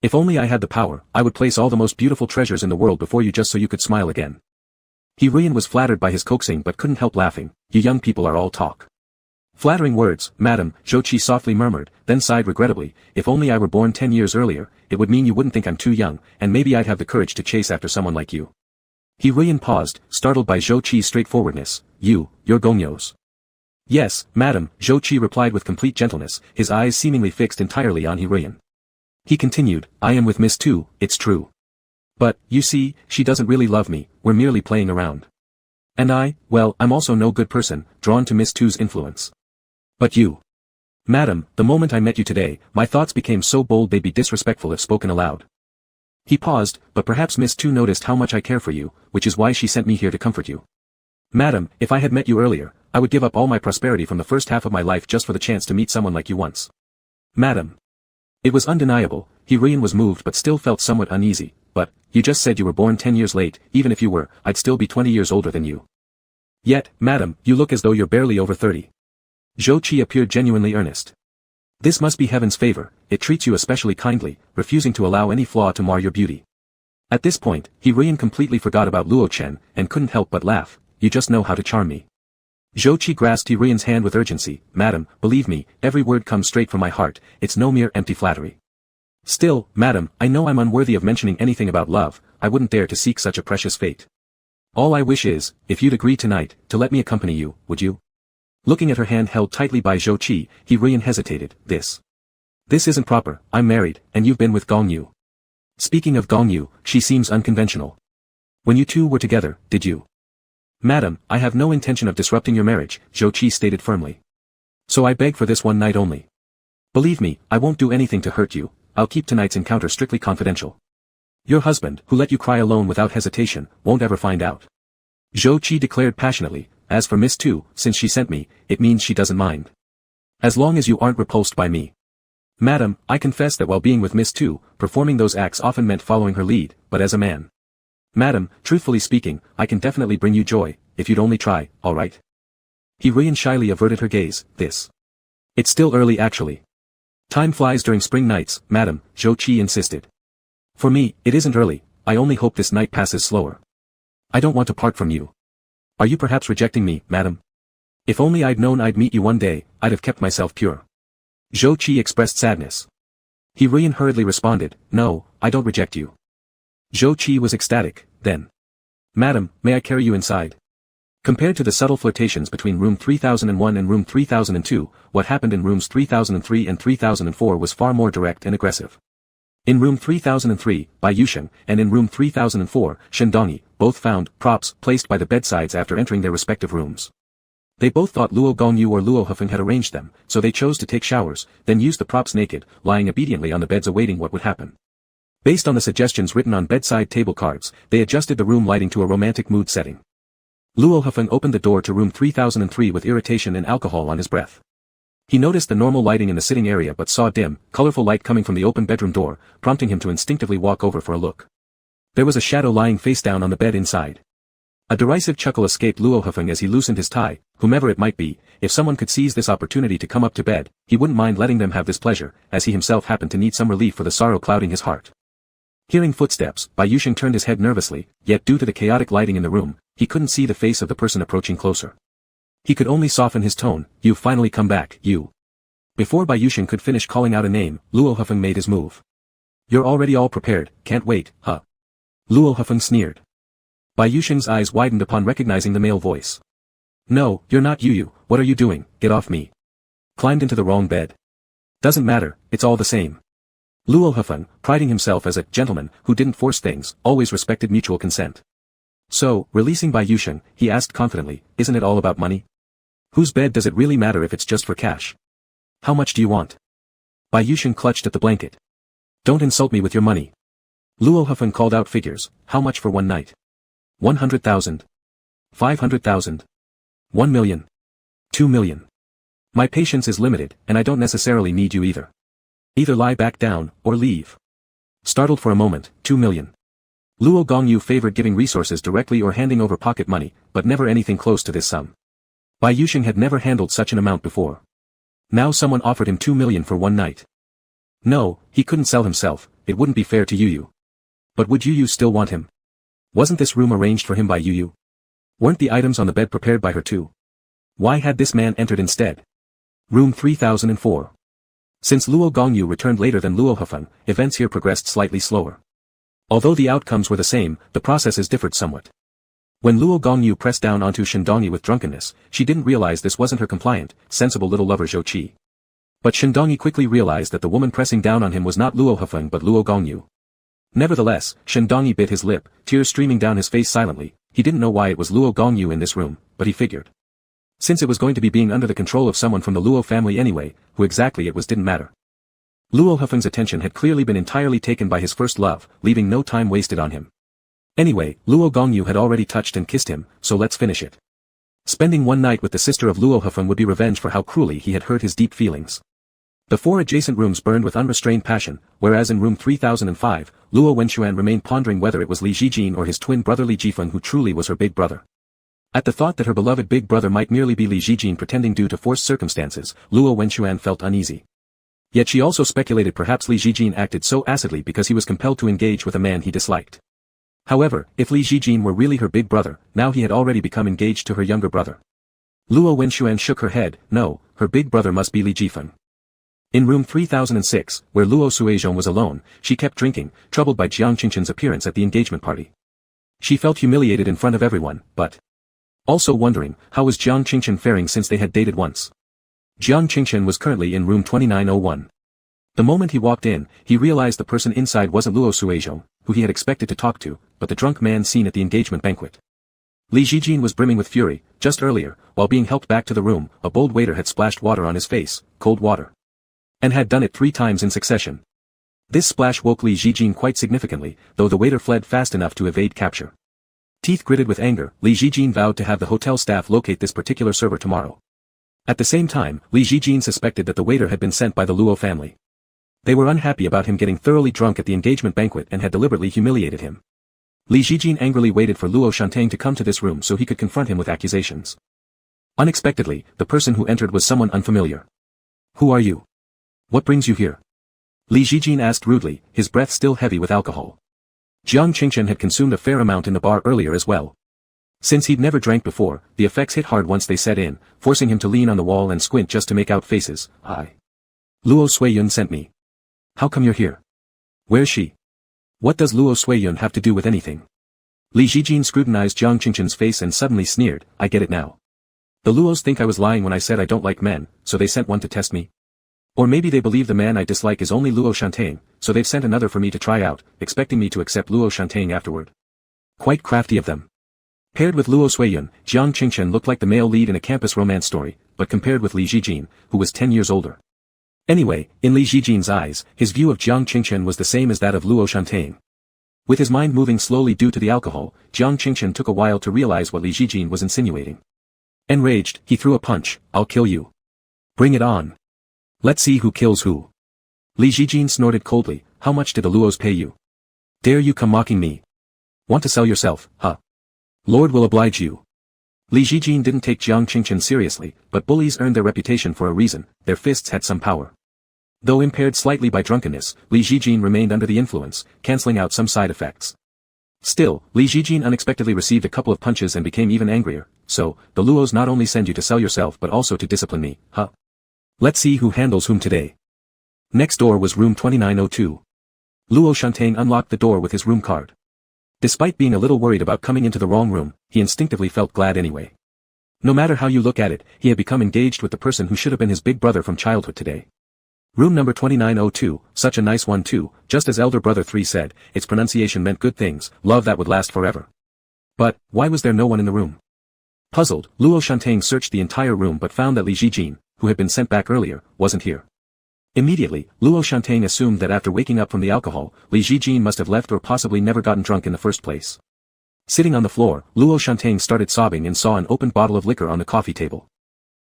If only I had the power, I would place all the most beautiful treasures in the world before you just so you could smile again. Hiruyan was flattered by his coaxing but couldn't help laughing. You young people are all talk. Flattering words, madam, Zhou Qi softly murmured, then sighed regrettably, if only I were born 10 years earlier, it would mean you wouldn't think I'm too young, and maybe I'd have the courage to chase after someone like you. Hiruyan paused, startled by Zhou Qi's straightforwardness. You're Gongyo's. Yes, madam, Zhou Qi replied with complete gentleness, his eyes seemingly fixed entirely on Hiruyan. He continued, I am with Miss Tu, it's true. But, you see, she doesn't really love me, we're merely playing around. And well, I'm also no good person, drawn to Miss Tu's influence. But you. Madam, the moment I met you today, my thoughts became so bold they'd be disrespectful if spoken aloud. He paused, but perhaps Miss Tu noticed how much I care for you, which is why she sent me here to comfort you. Madam, if I had met you earlier, I would give up all my prosperity from the first half of my life just for the chance to meet someone like you once. Madam. It was undeniable, Hiruyan was moved but still felt somewhat uneasy, but, you just said you were born 10 years late, even if you were, I'd still be 20 years older than you. Yet, madam, you look as though you're barely over 30. Zhou Qi appeared genuinely earnest. This must be heaven's favor, it treats you especially kindly, refusing to allow any flaw to mar your beauty. At this point, Hiruyan completely forgot about Luo Chen, and couldn't help but laugh, you just know how to charm me. Zhou Qi grasped Hiruyan's hand with urgency, madam, believe me, every word comes straight from my heart, it's no mere empty flattery. Still, madam, I know I'm unworthy of mentioning anything about love, I wouldn't dare to seek such a precious fate. All I wish is, if you'd agree tonight, to let me accompany you, would you? Looking at her hand held tightly by Zhou Qi, Hiruyan hesitated, This isn't proper, I'm married, and you've been with Gongyu. Speaking of Gongyu, she seems unconventional. When you two were together, did you? Madam, I have no intention of disrupting your marriage, Zhou Qi stated firmly. So I beg for this one night only. Believe me, I won't do anything to hurt you, I'll keep tonight's encounter strictly confidential. Your husband, who let you cry alone without hesitation, won't ever find out. Zhou Qi declared passionately, as for Miss Tu, since she sent me, it means she doesn't mind. As long as you aren't repulsed by me. Madam, I confess that while being with Miss Tu, performing those acts often meant following her lead, but as a man. Madam, truthfully speaking, I can definitely bring you joy, if you'd only try, alright? He shyly averted her gaze, It's still early actually. Time flies during spring nights, madam, Zhou Qi insisted. For me, it isn't early, I only hope this night passes slower. I don't want to part from you. Are you perhaps rejecting me, madam? If only I'd known I'd meet you one day, I'd have kept myself pure. Zhou Qi expressed sadness. He hurriedly responded, No, I don't reject you. Zhou Qi was ecstatic, then. Madam, may I carry you inside? Compared to the subtle flirtations between room 3001 and room 3002, what happened in rooms 3003 and 3004 was far more direct and aggressive. In room 3003, Bai Yusheng, and in room 3004, Shen Dongyi, both found props placed by the bedsides after entering their respective rooms. They both thought Luo Gongyu or Luo Hefeng had arranged them, so they chose to take showers, then used the props naked, lying obediently on the beds awaiting what would happen. Based on the suggestions written on bedside table cards, they adjusted the room lighting to a romantic mood setting. Luo Hefeng opened the door to room 3003 with irritation and alcohol on his breath. He noticed the normal lighting in the sitting area but saw dim, colorful light coming from the open bedroom door, prompting him to instinctively walk over for a look. There was a shadow lying face down on the bed inside. A derisive chuckle escaped Luo Hefeng as he loosened his tie. Whomever it might be, if someone could seize this opportunity to come up to bed, he wouldn't mind letting them have this pleasure, as he himself happened to need some relief for the sorrow clouding his heart. Hearing footsteps, Bai Yusheng turned his head nervously, yet due to the chaotic lighting in the room, he couldn't see the face of the person approaching closer. He could only soften his tone, You've finally come back, you. Before Bai Yusheng could finish calling out a name, Luo Hefeng made his move. You're already all prepared, can't wait, huh? Luo Hefeng sneered. Bai Yusheng's eyes widened upon recognizing the male voice. No, you're not Yu, what are you doing, get off me. Climbed into the wrong bed. Doesn't matter, it's all the same. Luo Hefeng, priding himself as a gentleman who didn't force things, always respected mutual consent. So, releasing Bai Yusheng, he asked confidently, Isn't it all about money? Whose bed does it really matter if it's just for cash? How much do you want? Bai Yusheng clutched at the blanket. Don't insult me with your money. Luo Hefeng called out figures, how much for one night? 100,000. 500,000. 1 million. 2 million. My patience is limited, and I don't necessarily need you either. Either lie back down, or leave. Startled for a moment, 2 million. Luo Gongyu favored giving resources directly or handing over pocket money, but never anything close to this sum. Bai Yusheng had never handled such an amount before. Now someone offered him 2 million for one night. No, he couldn't sell himself, it wouldn't be fair to Yu. But would Yu still want him? Wasn't this room arranged for him by Yu? Weren't the items on the bed prepared by her too? Why had this man entered instead? Room 3004. Since Luo Gongyu returned later than Luo Hefeng, events here progressed slightly slower. Although the outcomes were the same, the processes differed somewhat. When Luo Gongyu pressed down onto Shen Dongyi with drunkenness, she didn't realize this wasn't her compliant, sensible little lover Zhou Qi. But Shen Dongyi quickly realized that the woman pressing down on him was not Luo Hefeng but Luo Gongyu. Nevertheless, Shen Dongyi bit his lip, tears streaming down his face silently. He didn't know why it was Luo Gongyu in this room, but he figured. Since it was going to be being under the control of someone from the Luo family anyway, who exactly it was didn't matter. Luo Hefeng's attention had clearly been entirely taken by his first love, leaving no time wasted on him. Anyway, Luo Gongyu had already touched and kissed him, so let's finish it. Spending one night with the sister of Luo Hefeng would be revenge for how cruelly he had hurt his deep feelings. The four adjacent rooms burned with unrestrained passion, whereas in room 3005, Luo Wenxuan remained pondering whether it was Li Zhijin or his twin brother Li Jifeng who truly was her big brother. At the thought that her beloved big brother might merely be Li Zhijin pretending due to forced circumstances, Luo Wenxuan felt uneasy. Yet she also speculated perhaps Li Zhijin acted so acidly because he was compelled to engage with a man he disliked. However, if Li Zhijin were really her big brother, now he had already become engaged to her younger brother. Luo Wenxuan shook her head, no, her big brother must be Li Jifeng. In room 3006, where Luo Suizhong was alone, she kept drinking, troubled by Jiang Qingshan's appearance at the engagement party. She felt humiliated in front of everyone, but also wondering, how was Jiang Qingshan faring since they had dated once? Jiang Qingshan was currently in room 2901. The moment he walked in, he realized the person inside wasn't Luo Suizhong, who he had expected to talk to, but the drunk man seen at the engagement banquet. Li Zhijin was brimming with fury. Just earlier, while being helped back to the room, a bold waiter had splashed water on his face, cold water. And had done it 3 times in succession. This splash woke Li Zhijin quite significantly, though the waiter fled fast enough to evade capture. Teeth gritted with anger, Li Zhijin vowed to have the hotel staff locate this particular server tomorrow. At the same time, Li Zhijin suspected that the waiter had been sent by the Luo family. They were unhappy about him getting thoroughly drunk at the engagement banquet and had deliberately humiliated him. Li Jijin angrily waited for Luo Shantang to come to this room so he could confront him with accusations. Unexpectedly, the person who entered was someone unfamiliar. Who are you? What brings you here? Li Jijin asked rudely, his breath still heavy with alcohol. Jiang Qingchen had consumed a fair amount in the bar earlier as well. Since he'd never drank before, the effects hit hard once they set in, forcing him to lean on the wall and squint just to make out faces. Luo Suiyun sent me. How come you're here? Where's she? What does Luo Suiyun have to do with anything? Li Jijin scrutinized Jiang Qingchen's face and suddenly sneered, I get it now. The Luos think I was lying when I said I don't like men, so they sent one to test me. Or maybe they believe the man I dislike is only Luo Shantang, so they've sent another for me to try out, expecting me to accept Luo Shantang afterward. Quite crafty of them. Paired with Luo Suiyun, Jiang Qingchen looked like the male lead in a campus romance story, but compared with Li Jijin, who was 10 years older. Anyway, in Li Jijin's eyes, his view of Jiang Qingchen was the same as that of Luo Shantang. With his mind moving slowly due to the alcohol, Jiang Qingchen took a while to realize what Li Jijin was insinuating. Enraged, he threw a punch, I'll kill you. Bring it on. Let's see who kills who. Li Jijin snorted coldly, how much did the Luos pay you? Dare you come mocking me? Want to sell yourself, huh? Lord will oblige you. Li Jijin didn't take Jiang Qingchen seriously, but bullies earned their reputation for a reason, their fists had some power. Though impaired slightly by drunkenness, Li Jijin remained under the influence, cancelling out some side effects. Still, Li Jijin unexpectedly received a couple of punches and became even angrier, so, the Luos not only send you to sell yourself but also to discipline me, huh? Let's see who handles whom today. Next door was room 2902. Luo Shantang unlocked the door with his room card. Despite being a little worried about coming into the wrong room, he instinctively felt glad anyway. No matter how you look at it, he had become engaged with the person who should have been his big brother from childhood today. Room number 2902, such a nice one too, just as elder brother 3 said, its pronunciation meant good things, love that would last forever. But, why was there no one in the room? Puzzled, Luo Shantang searched the entire room but found that Li Jijin, who had been sent back earlier, wasn't here. Immediately, Luo Shantang assumed that after waking up from the alcohol, Li Jijin must have left or possibly never gotten drunk in the first place. Sitting on the floor, Luo Shantang started sobbing and saw an opened bottle of liquor on the coffee table.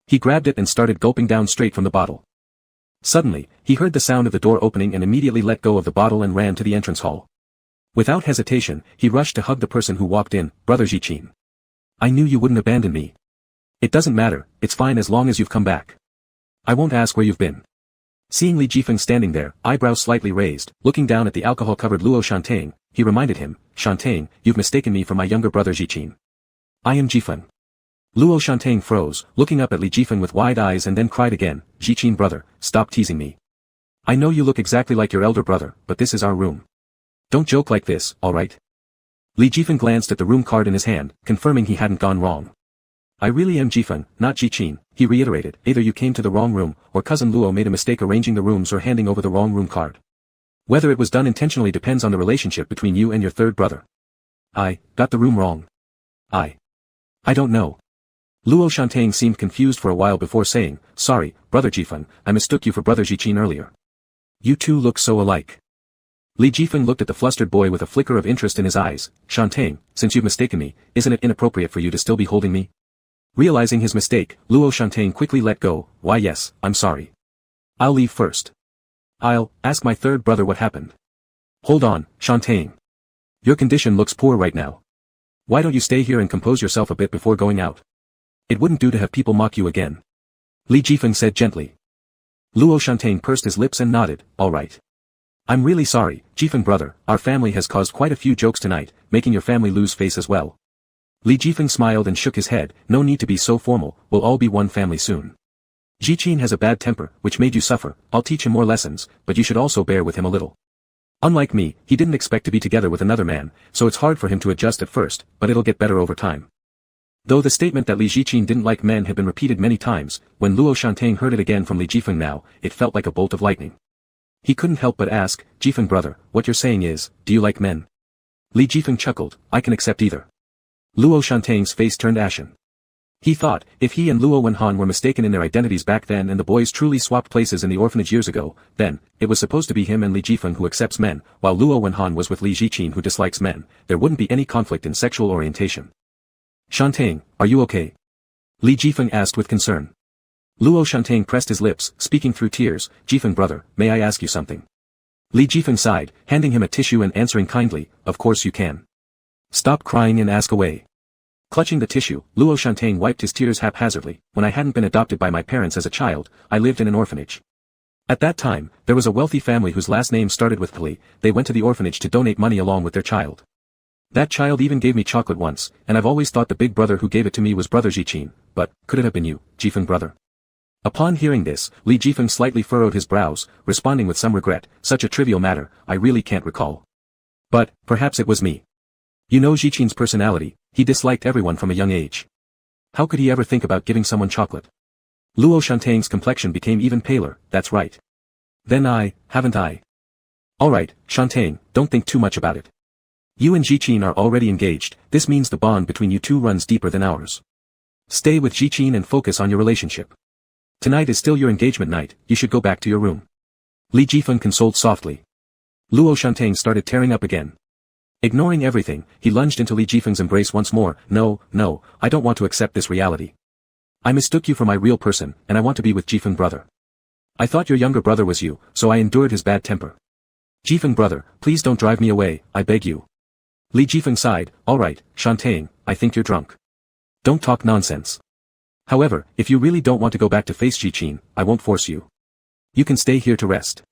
He grabbed it and started gulping down straight from the bottle. Suddenly, he heard the sound of the door opening and immediately let go of the bottle and ran to the entrance hall. Without hesitation, he rushed to hug the person who walked in, Brother Jichin. I knew you wouldn't abandon me. It doesn't matter, it's fine as long as you've come back. I won't ask where you've been. Seeing Li Jifeng standing there, eyebrows slightly raised, looking down at the alcohol-covered Luo Shantang, he reminded him, Shantang, you've mistaken me for my younger brother Jichin. I am Jifeng. Luo Shantang froze, looking up at Li Jifeng with wide eyes and then cried again, Jichin brother, stop teasing me. I know you look exactly like your elder brother, but this is our room. Don't joke like this, alright? Li Jifeng glanced at the room card in his hand, confirming he hadn't gone wrong. I really am Jifeng, not Jichin, he reiterated, either you came to the wrong room, or cousin Luo made a mistake arranging the rooms or handing over the wrong room card. Whether it was done intentionally depends on the relationship between you and your third brother. I got the room wrong. I don't know. Luo Shantang seemed confused for a while before saying, sorry, brother Jifeng, I mistook you for brother Jichin earlier. You two look so alike. Li Jifeng looked at the flustered boy with a flicker of interest in his eyes, Shantang, since you've mistaken me, isn't it inappropriate for you to still be holding me? Realizing his mistake, Luo Shantang quickly let go, why yes, I'm sorry. I'll leave first. I'll ask my third brother what happened. Hold on, Shantang. Your condition looks poor right now. Why don't you stay here and compose yourself a bit before going out? It wouldn't do to have people mock you again. Li Jifeng said gently. Luo Shantang pursed his lips and nodded, all right. I'm really sorry, Jifeng brother, our family has caused quite a few jokes tonight, making your family lose face as well. Li Jifeng smiled and shook his head, no need to be so formal, we'll all be one family soon. Jichin has a bad temper, which made you suffer, I'll teach him more lessons, but you should also bear with him a little. Unlike me, he didn't expect to be together with another man, so it's hard for him to adjust at first, but it'll get better over time. Though the statement that Li Jichin didn't like men had been repeated many times, when Luo Shantang heard it again from Li Jifeng now, it felt like a bolt of lightning. He couldn't help but ask, Jifeng brother, what you're saying is, do you like men? Li Jifeng chuckled, I can accept either. Luo Shantang's face turned ashen. He thought, if he and Luo Wenhan were mistaken in their identities back then and the boys truly swapped places in the orphanage years ago, then, it was supposed to be him and Li Jifeng who accepts men, while Luo Wenhan was with Li Jichin who dislikes men, there wouldn't be any conflict in sexual orientation. Shantang, are you okay? Li Jifeng asked with concern. Luo Shantang pressed his lips, speaking through tears, Jifeng brother, may I ask you something? Li Jifeng sighed, handing him a tissue and answering kindly, of course you can. Stop crying and ask away. Clutching the tissue, Luo Shantain wiped his tears haphazardly. When I hadn't been adopted by my parents as a child, I lived in an orphanage. At that time, there was a wealthy family whose last name started with Pli. They went to the orphanage to donate money along with their child. That child even gave me chocolate once, and I've always thought the big brother who gave it to me was brother Jichin, but, could it have been you, Jifeng brother? Upon hearing this, Li Jifeng slightly furrowed his brows, responding with some regret, such a trivial matter, I really can't recall. But, perhaps it was me. You know Jichin's personality, he disliked everyone from a young age. How could he ever think about giving someone chocolate? Luo Shantaing's complexion became even paler, that's right. Then haven't I? Alright, Shantaing, don't think too much about it. You and Jichin are already engaged, this means the bond between you two runs deeper than ours. Stay with Jichin and focus on your relationship. Tonight is still your engagement night, you should go back to your room. Li Jifeng consoled softly. Luo Shantaing started tearing up again. Ignoring everything, he lunged into Li Jifeng's embrace once more. No, I don't want to accept this reality. I mistook you for my real person, and I want to be with Jifeng brother. I thought your younger brother was you, so I endured his bad temper. Jifeng brother, please don't drive me away, I beg you. Li Jifeng sighed, alright, Shantaing, I think you're drunk. Don't talk nonsense. However, if you really don't want to go back to face Jichin, I won't force you. You can stay here to rest.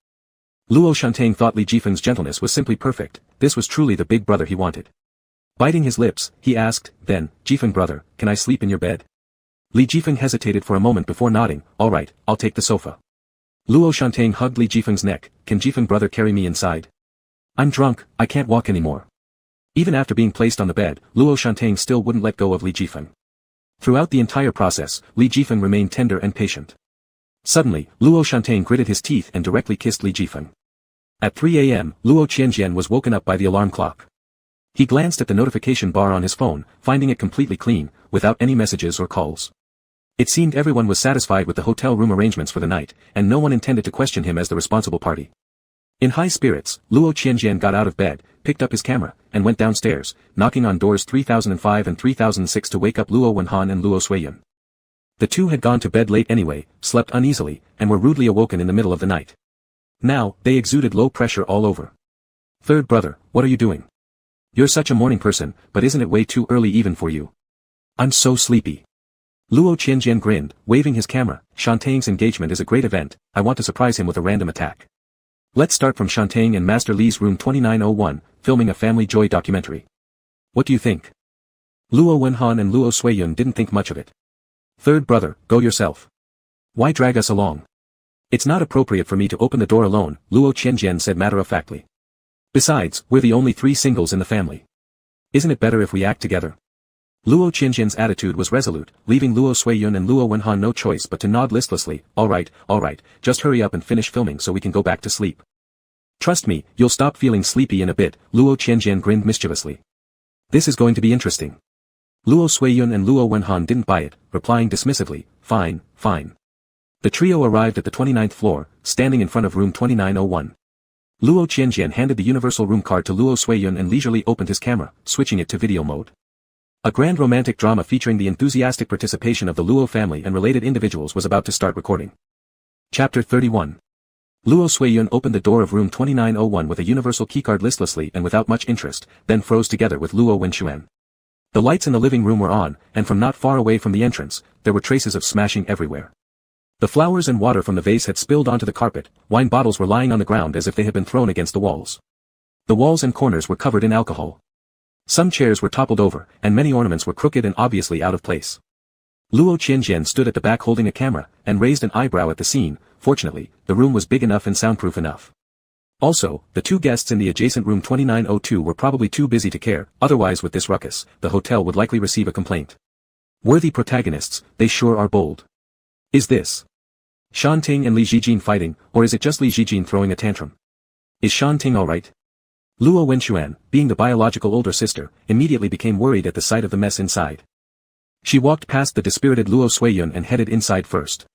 Luo Shantaing thought Li Jifeng's gentleness was simply perfect, this was truly the big brother he wanted. Biting his lips, he asked, then, Jifeng brother, can I sleep in your bed? Li Jifeng hesitated for a moment before nodding, alright, I'll take the sofa. Luo Shantaing hugged Li Jifeng's neck, can Jifeng brother carry me inside? I'm drunk, I can't walk anymore. Even after being placed on the bed, Luo Shantaing still wouldn't let go of Li Jifeng. Throughout the entire process, Li Jifeng remained tender and patient. Suddenly, Luo Shantaing gritted his teeth and directly kissed Li Jifeng. At 3 a.m., Luo Qianjian was woken up by the alarm clock. He glanced at the notification bar on his phone, finding it completely clean, without any messages or calls. It seemed everyone was satisfied with the hotel room arrangements for the night, and no one intended to question him as the responsible party. In high spirits, Luo Qianjian got out of bed, picked up his camera, and went downstairs, knocking on doors 3005 and 3006 to wake up Luo Wenhan and Luo Suiyun. The two had gone to bed late anyway, slept uneasily, and were rudely awoken in the middle of the night. Now, they exuded low pressure all over. Third brother, what are you doing? You're such a morning person, but isn't it way too early even for you? I'm so sleepy. Luo Qianjian grinned, waving his camera, Shantaing's engagement is a great event, I want to surprise him with a random attack. Let's start from Shantaing and Master Li's room 2901, filming a family joy documentary. What do you think? Luo Wenhan and Luo Suiyun didn't think much of it. Third brother, go yourself. Why drag us along? It's not appropriate for me to open the door alone, Luo Qianjian said matter-of-factly. Besides, we're the only three singles in the family. Isn't it better if we act together? Luo Qianjian's attitude was resolute, leaving Luo Suiyun and Luo Wenhan no choice but to nod listlessly, alright, just hurry up and finish filming so we can go back to sleep. Trust me, you'll stop feeling sleepy in a bit, Luo Qianjian grinned mischievously. This is going to be interesting. Luo Suiyun and Luo Wenhan didn't buy it, replying dismissively, fine. The trio arrived at the 29th floor, standing in front of room 2901. Luo Qianjian handed the universal room card to Luo Suiyun and leisurely opened his camera, switching it to video mode. A grand romantic drama featuring the enthusiastic participation of the Luo family and related individuals was about to start recording. Chapter 31. Luo Suiyun opened the door of room 2901 with a universal keycard listlessly and without much interest, then froze together with Luo Wenxuan. The lights in the living room were on, and from not far away from the entrance, there were traces of smashing everywhere. The flowers and water from the vase had spilled onto the carpet, wine bottles were lying on the ground as if they had been thrown against the walls. The walls and corners were covered in alcohol. Some chairs were toppled over, and many ornaments were crooked and obviously out of place. Luo Qianjian stood at the back holding a camera, and raised an eyebrow at the scene. Fortunately, the room was big enough and soundproof enough. Also, the two guests in the adjacent room 2902 were probably too busy to care, otherwise with this ruckus, the hotel would likely receive a complaint. Worthy protagonists, they sure are bold. Is this Shantaing and Li Jijin fighting, or is it just Li Jijin throwing a tantrum? Is Shantaing alright? Luo Wenxuan, being the biological older sister, immediately became worried at the sight of the mess inside. She walked past the dispirited Luo Suiyun and headed inside first.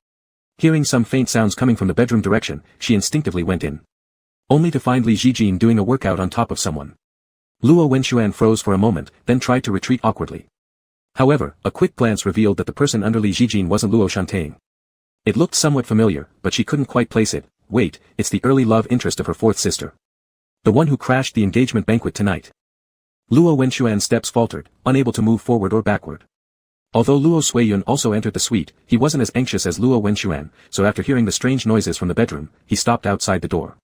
Hearing some faint sounds coming from the bedroom direction, she instinctively went in. Only to find Li Jijin doing a workout on top of someone. Luo Wenxuan froze for a moment, then tried to retreat awkwardly. However, a quick glance revealed that the person under Li Jijin wasn't Luo Shantaing. It looked somewhat familiar, but she couldn't quite place it. Wait, it's the early love interest of her fourth sister. The one who crashed the engagement banquet tonight. Luo Wenchuan's steps faltered, unable to move forward or backward. Although Luo Suiyun also entered the suite, he wasn't as anxious as Luo Wenchuan, so after hearing the strange noises from the bedroom, he stopped outside the door.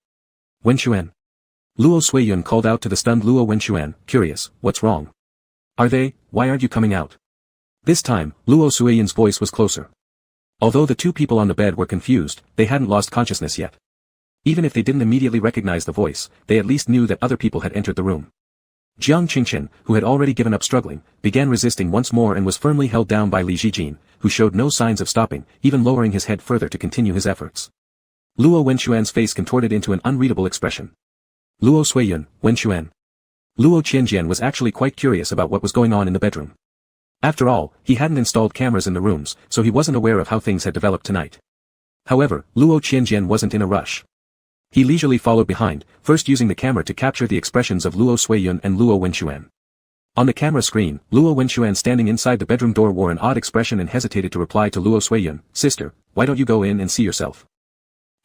Wenchuan. Luo Suiyun called out to the stunned Luo Wenchuan, curious, what's wrong? Why aren't you coming out? This time, Luo Suiyun's voice was closer. Although the two people on the bed were confused, they hadn't lost consciousness yet. Even if they didn't immediately recognize the voice, they at least knew that other people had entered the room. Jiang Qingchen, who had already given up struggling, began resisting once more and was firmly held down by Li Zhijin, who showed no signs of stopping, even lowering his head further to continue his efforts. Luo Wenchuan's face contorted into an unreadable expression. Luo Suiyun, Wenchuan. Luo Qianjian was actually quite curious about what was going on in the bedroom. After all, he hadn't installed cameras in the rooms, so he wasn't aware of how things had developed tonight. However, Luo Qianjian wasn't in a rush. He leisurely followed behind, first using the camera to capture the expressions of Luo Suiyun and Luo Wenchuan. On the camera screen, Luo Wenchuan standing inside the bedroom door wore an odd expression and hesitated to reply to Luo Suiyun, "Sister, why don't you go in and see yourself?"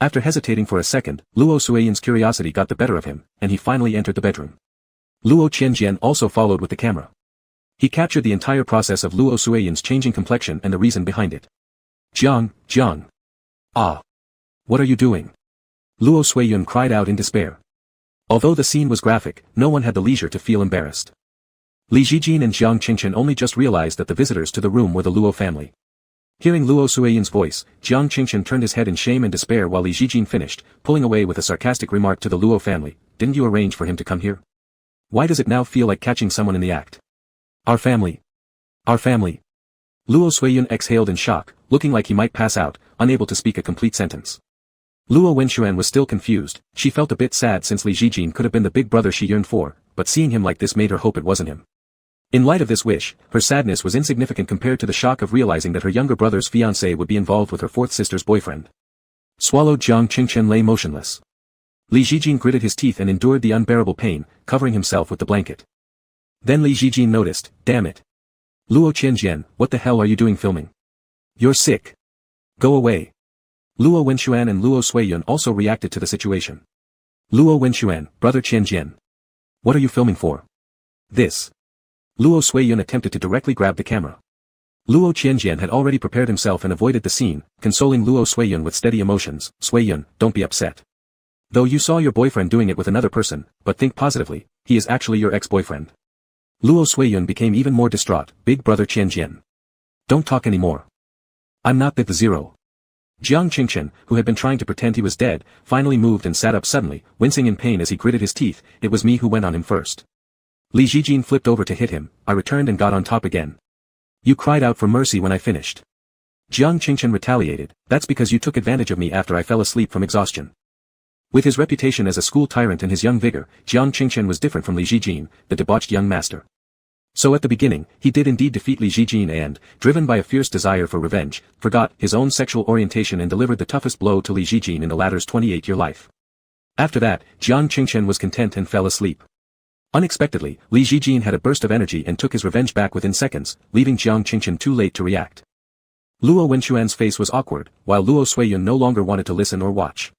After hesitating for a second, Luo Suiyun's curiosity got the better of him, and he finally entered the bedroom. Luo Qianjian also followed with the camera. He captured the entire process of Luo Suiyun's changing complexion and the reason behind it. Jiang. Ah. What are you doing? Luo Suiyun cried out in despair. Although the scene was graphic, no one had the leisure to feel embarrassed. Li Zhijin and Jiang Qingchen only just realized that the visitors to the room were the Luo family. Hearing Luo Suiyun's voice, Jiang Qingchen turned his head in shame and despair while Li Zhijin finished, pulling away with a sarcastic remark to the Luo family, "Didn't you arrange for him to come here? Why does it now feel like catching someone in the act?" Our family. Luo Suiyun exhaled in shock, looking like he might pass out, unable to speak a complete sentence. Luo Wenchuan was still confused. She felt a bit sad since Li Zhijin could have been the big brother she yearned for, but seeing him like this made her hope it wasn't him. In light of this wish, her sadness was insignificant compared to the shock of realizing that her younger brother's fiancé would be involved with her fourth sister's boyfriend. Swallowed. Jiang Qingchen lay motionless. Li Zhijin gritted his teeth and endured the unbearable pain, covering himself with the blanket. Then Li Zhijin noticed, "Damn it. Luo Qianjian, what the hell are you doing filming? You're sick. Go away." Luo Wenchuan and Luo Suiyun also reacted to the situation. Luo Wenchuan, brother Qianjian. What are you filming for? This. Luo Suiyun attempted to directly grab the camera. Luo Qianjian had already prepared himself and avoided the scene, consoling Luo Suiyun with steady emotions. "Suiyun, don't be upset. Though you saw your boyfriend doing it with another person, but think positively, he is actually your ex-boyfriend." Luo Suiyun became even more distraught. "Big brother Qianjian. Don't talk anymore. I'm not the zero." Jiang Qingchen, who had been trying to pretend he was dead, finally moved and sat up suddenly, wincing in pain as he gritted his teeth. "It was me who went on him first. Li Zhijin flipped over to hit him. I returned and got on top again. You cried out for mercy when I finished." Jiang Qingchen retaliated. "That's because you took advantage of me after I fell asleep from exhaustion." With his reputation as a school tyrant and his young vigor, Jiang Qingchen was different from Li Zhijin, the debauched young master. So at the beginning, he did indeed defeat Li Zhijin and, driven by a fierce desire for revenge, forgot his own sexual orientation and delivered the toughest blow to Li Zhijin in the latter's 28-year life. After that, Jiang Qingchen was content and fell asleep. Unexpectedly, Li Zhijin had a burst of energy and took his revenge back within seconds, leaving Jiang Qingchen too late to react. Luo Wenchuan's face was awkward, while Luo Suiyun no longer wanted to listen or watch.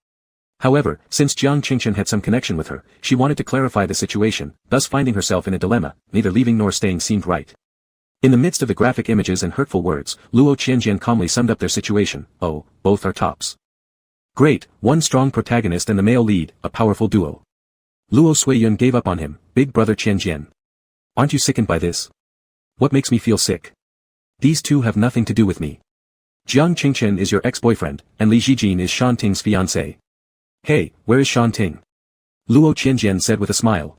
However, since Jiang Qingchen had some connection with her, she wanted to clarify the situation, thus finding herself in a dilemma. Neither leaving nor staying seemed right. In the midst of the graphic images and hurtful words, Luo Qianjian calmly summed up their situation. "Oh, both are tops. Great, one strong protagonist and the male lead, a powerful duo." Luo Suiyun gave up on him. "Big brother Qianjian. Aren't you sickened by this?" "What makes me feel sick? These two have nothing to do with me. Jiang Qingchen is your ex-boyfriend, and Li Zhijin is Shan Ting's fiancé." "Hey, where is Shan Ting?" Luo Qianjian said with a smile.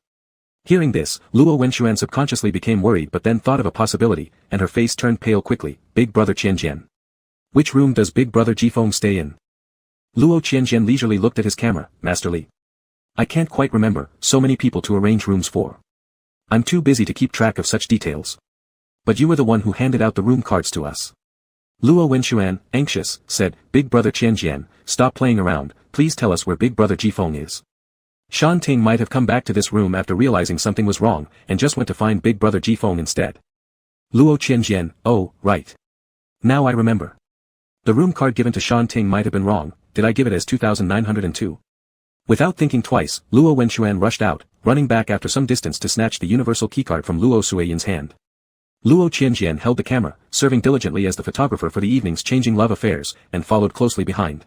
Hearing this, Luo Wenchuan subconsciously became worried but then thought of a possibility, and her face turned pale quickly. "Big brother Qianjian. Which room does big brother Jifeng stay in?" Luo Qianjian leisurely looked at his camera. "Master Li. I can't quite remember, so many people to arrange rooms for. I'm too busy to keep track of such details. But you were the one who handed out the room cards to us." Luo Wenchuan, anxious, said, "Big brother Qianjian, stop playing around, please tell us where big brother Jifeng is." Shan Ting might have come back to this room after realizing something was wrong, and just went to find big brother Jifeng instead. Luo Qianjian, "Oh, right. Now I remember. The room card given to Shan Ting might have been wrong. Did I give it as 2902? Without thinking twice, Luo Wenchuan rushed out, running back after some distance to snatch the universal keycard from Luo Suiyun's hand. Luo Qianjian held the camera, serving diligently as the photographer for the evening's changing love affairs, and followed closely behind.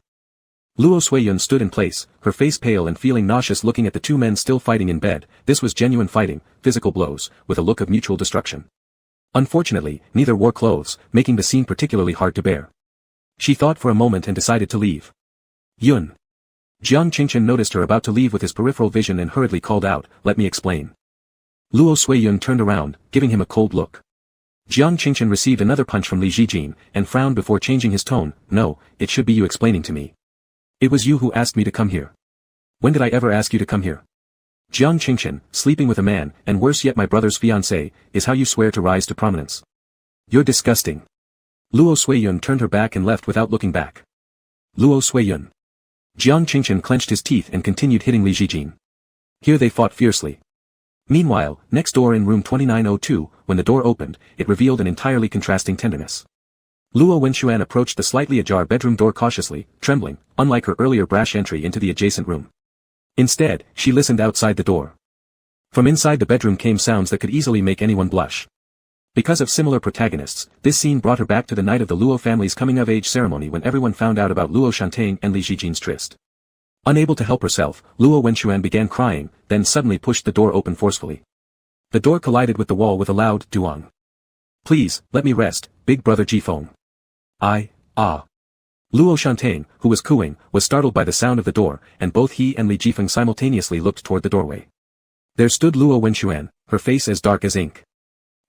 Luo Suiyun stood in place, her face pale and feeling nauseous looking at the two men still fighting in bed. This was genuine fighting, physical blows, with a look of mutual destruction. Unfortunately, neither wore clothes, making the scene particularly hard to bear. She thought for a moment and decided to leave. Yun. Jiang Qingchen noticed her about to leave with his peripheral vision and hurriedly called out, "Let me explain." Luo Suiyun turned around, giving him a cold look. Jiang Qingchen received another punch from Li Zhijin, and frowned before changing his tone. "No, it should be you explaining to me. It was you who asked me to come here. When did I ever ask you to come here? Jiang Qingchen, sleeping with a man, and worse yet my brother's fiancé, is how you swear to rise to prominence. You're disgusting." Luo Suiyun turned her back and left without looking back. Luo Suiyun. Jiang Qingchen clenched his teeth and continued hitting Li Zhijin. Here they fought fiercely. Meanwhile, next door in room 2902, when the door opened, it revealed an entirely contrasting tenderness. Luo Wenxuan approached the slightly ajar bedroom door cautiously, trembling, unlike her earlier brash entry into the adjacent room. Instead, she listened outside the door. From inside the bedroom came sounds that could easily make anyone blush. Because of similar protagonists, this scene brought her back to the night of the Luo family's coming-of-age ceremony when everyone found out about Luo Shantang and Li Zhijin's tryst. Unable to help herself, Luo Wenxuan began crying, then suddenly pushed the door open forcefully. The door collided with the wall with a loud duong. "Please, let me rest, big brother Jifeng." Luo Shantang, who was cooing, was startled by the sound of the door, and both he and Li Jifeng simultaneously looked toward the doorway. There stood Luo Wenxuan, her face as dark as ink.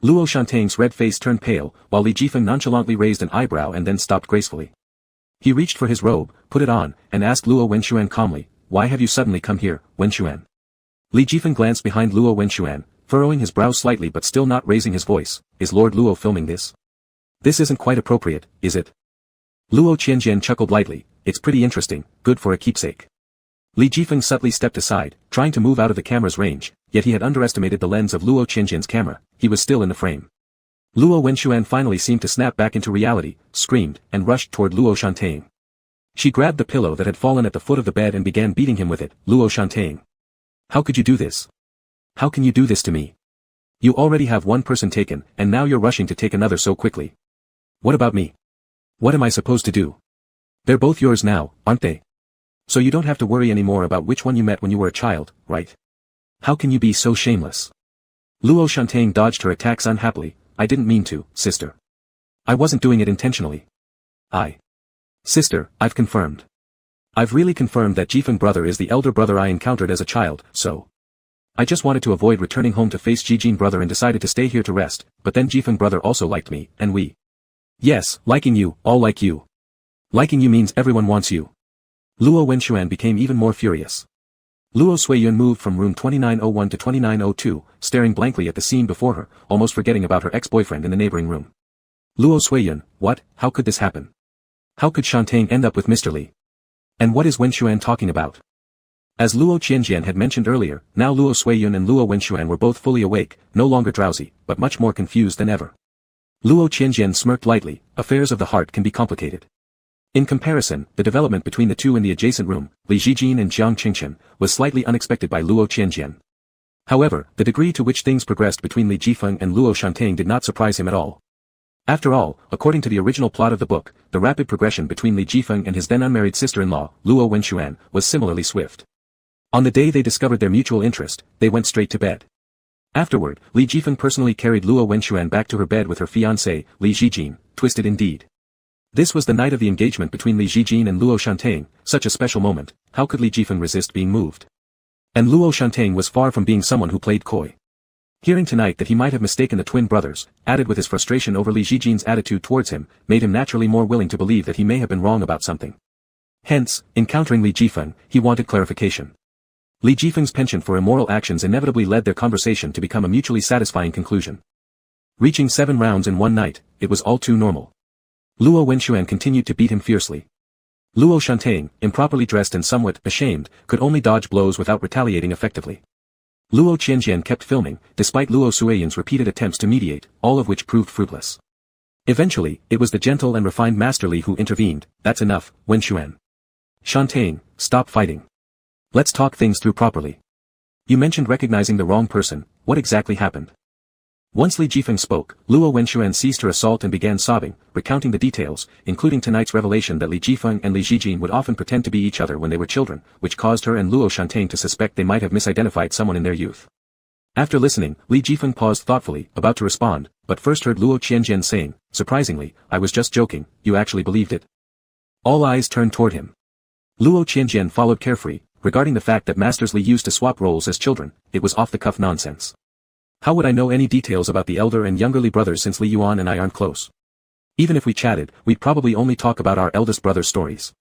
Luo Shantang's red face turned pale, while Li Jifeng nonchalantly raised an eyebrow and then stopped gracefully. He reached for his robe, put it on, and asked Luo Wenxuan calmly, "Why have you suddenly come here, Wenxuan?" Li Jifeng glanced behind Luo Wenxuan, furrowing his brows slightly but still not raising his voice. "Is Lord Luo filming this? This isn't quite appropriate, is it?" Luo Qianjian chuckled lightly. "It's pretty interesting, good for a keepsake." Li Jifeng subtly stepped aside, trying to move out of the camera's range, yet he had underestimated the lens of Luo Qianjian's camera. He was still in the frame. Luo Wenxuan finally seemed to snap back into reality, screamed, and rushed toward Luo Shantang. She grabbed the pillow that had fallen at the foot of the bed and began beating him with it. "Luo Shantang. How could you do this? How can you do this to me? You already have one person taken, and now you're rushing to take another so quickly. What about me? What am I supposed to do? They're both yours now, aren't they? So you don't have to worry anymore about which one you met when you were a child, right? How can you be so shameless?" Luo Shantang dodged her attacks unhappily. "I didn't mean to, sister. I wasn't doing it intentionally. Sister, I've confirmed. I've really confirmed that Jifeng brother is the elder brother I encountered as a child, so. I just wanted to avoid returning home to face Jijin brother and decided to stay here to rest, but then Jifeng brother also liked me, and we. Yes, liking you, all like you. Liking you means everyone wants you." Luo Wenxuan became even more furious. Luo Suiyun moved from room 2901 to 2902, staring blankly at the scene before her, almost forgetting about her ex-boyfriend in the neighboring room. Luo Suiyun, what, how could this happen? How could Shantang end up with Mr. Li? And what is Wenxuan talking about? As Luo Qianjian had mentioned earlier, now Luo Suiyun and Luo Wenxuan were both fully awake, no longer drowsy, but much more confused than ever. Luo Qianjian smirked lightly. Affairs of the heart can be complicated. In comparison, the development between the two in the adjacent room, Li Zhijin and Jiang Qingchen, was slightly unexpected by Luo Qianjian. However, the degree to which things progressed between Li Jifeng and Luo Shantang did not surprise him at all. After all, according to the original plot of the book, the rapid progression between Li Jifeng and his then unmarried sister-in-law, Luo Wenxuan, was similarly swift. On the day they discovered their mutual interest, they went straight to bed. Afterward, Li Jifeng personally carried Luo Wenxuan back to her bed with her fiancé, Li Zhijin, twisted indeed. This was the night of the engagement between Li Zhijin and Luo Shantang, such a special moment. How could Li Jifeng resist being moved? And Luo Shantang was far from being someone who played coy. Hearing tonight that he might have mistaken the twin brothers, added with his frustration over Li Zhijin's attitude towards him, made him naturally more willing to believe that he may have been wrong about something. Hence, encountering Li Jifeng, he wanted clarification. Li Jifeng's penchant for immoral actions inevitably led their conversation to become a mutually satisfying conclusion. Reaching 7 rounds in one night, it was all too normal. Luo Wenxuan continued to beat him fiercely. Luo Shantang, improperly dressed and somewhat ashamed, could only dodge blows without retaliating effectively. Luo Qianjian kept filming, despite Luo Suiyun's repeated attempts to mediate, all of which proved fruitless. Eventually, it was the gentle and refined Master Li who intervened. "That's enough, Wenxuan. Shantang, stop fighting. Let's talk things through properly. You mentioned recognizing the wrong person, what exactly happened? Once Li Jifeng spoke, Luo Wenxuan ceased her assault and began sobbing, recounting the details, including tonight's revelation that Li Jifeng and Li Jijin would often pretend to be each other when they were children, which caused her and Luo Shantain to suspect they might have misidentified someone in their youth. After listening, Li Jifeng paused thoughtfully, about to respond, but first heard Luo Qianjian saying, surprisingly, I was just joking, you actually believed it. All eyes turned toward him. Luo Qianjian followed carefree, regarding the fact that Masters Li used to swap roles as children, it was off-the-cuff nonsense. How would I know any details about the elder and younger Li brothers since Li Yuan and I aren't close? Even if we chatted, we'd probably only talk about our eldest brother's stories.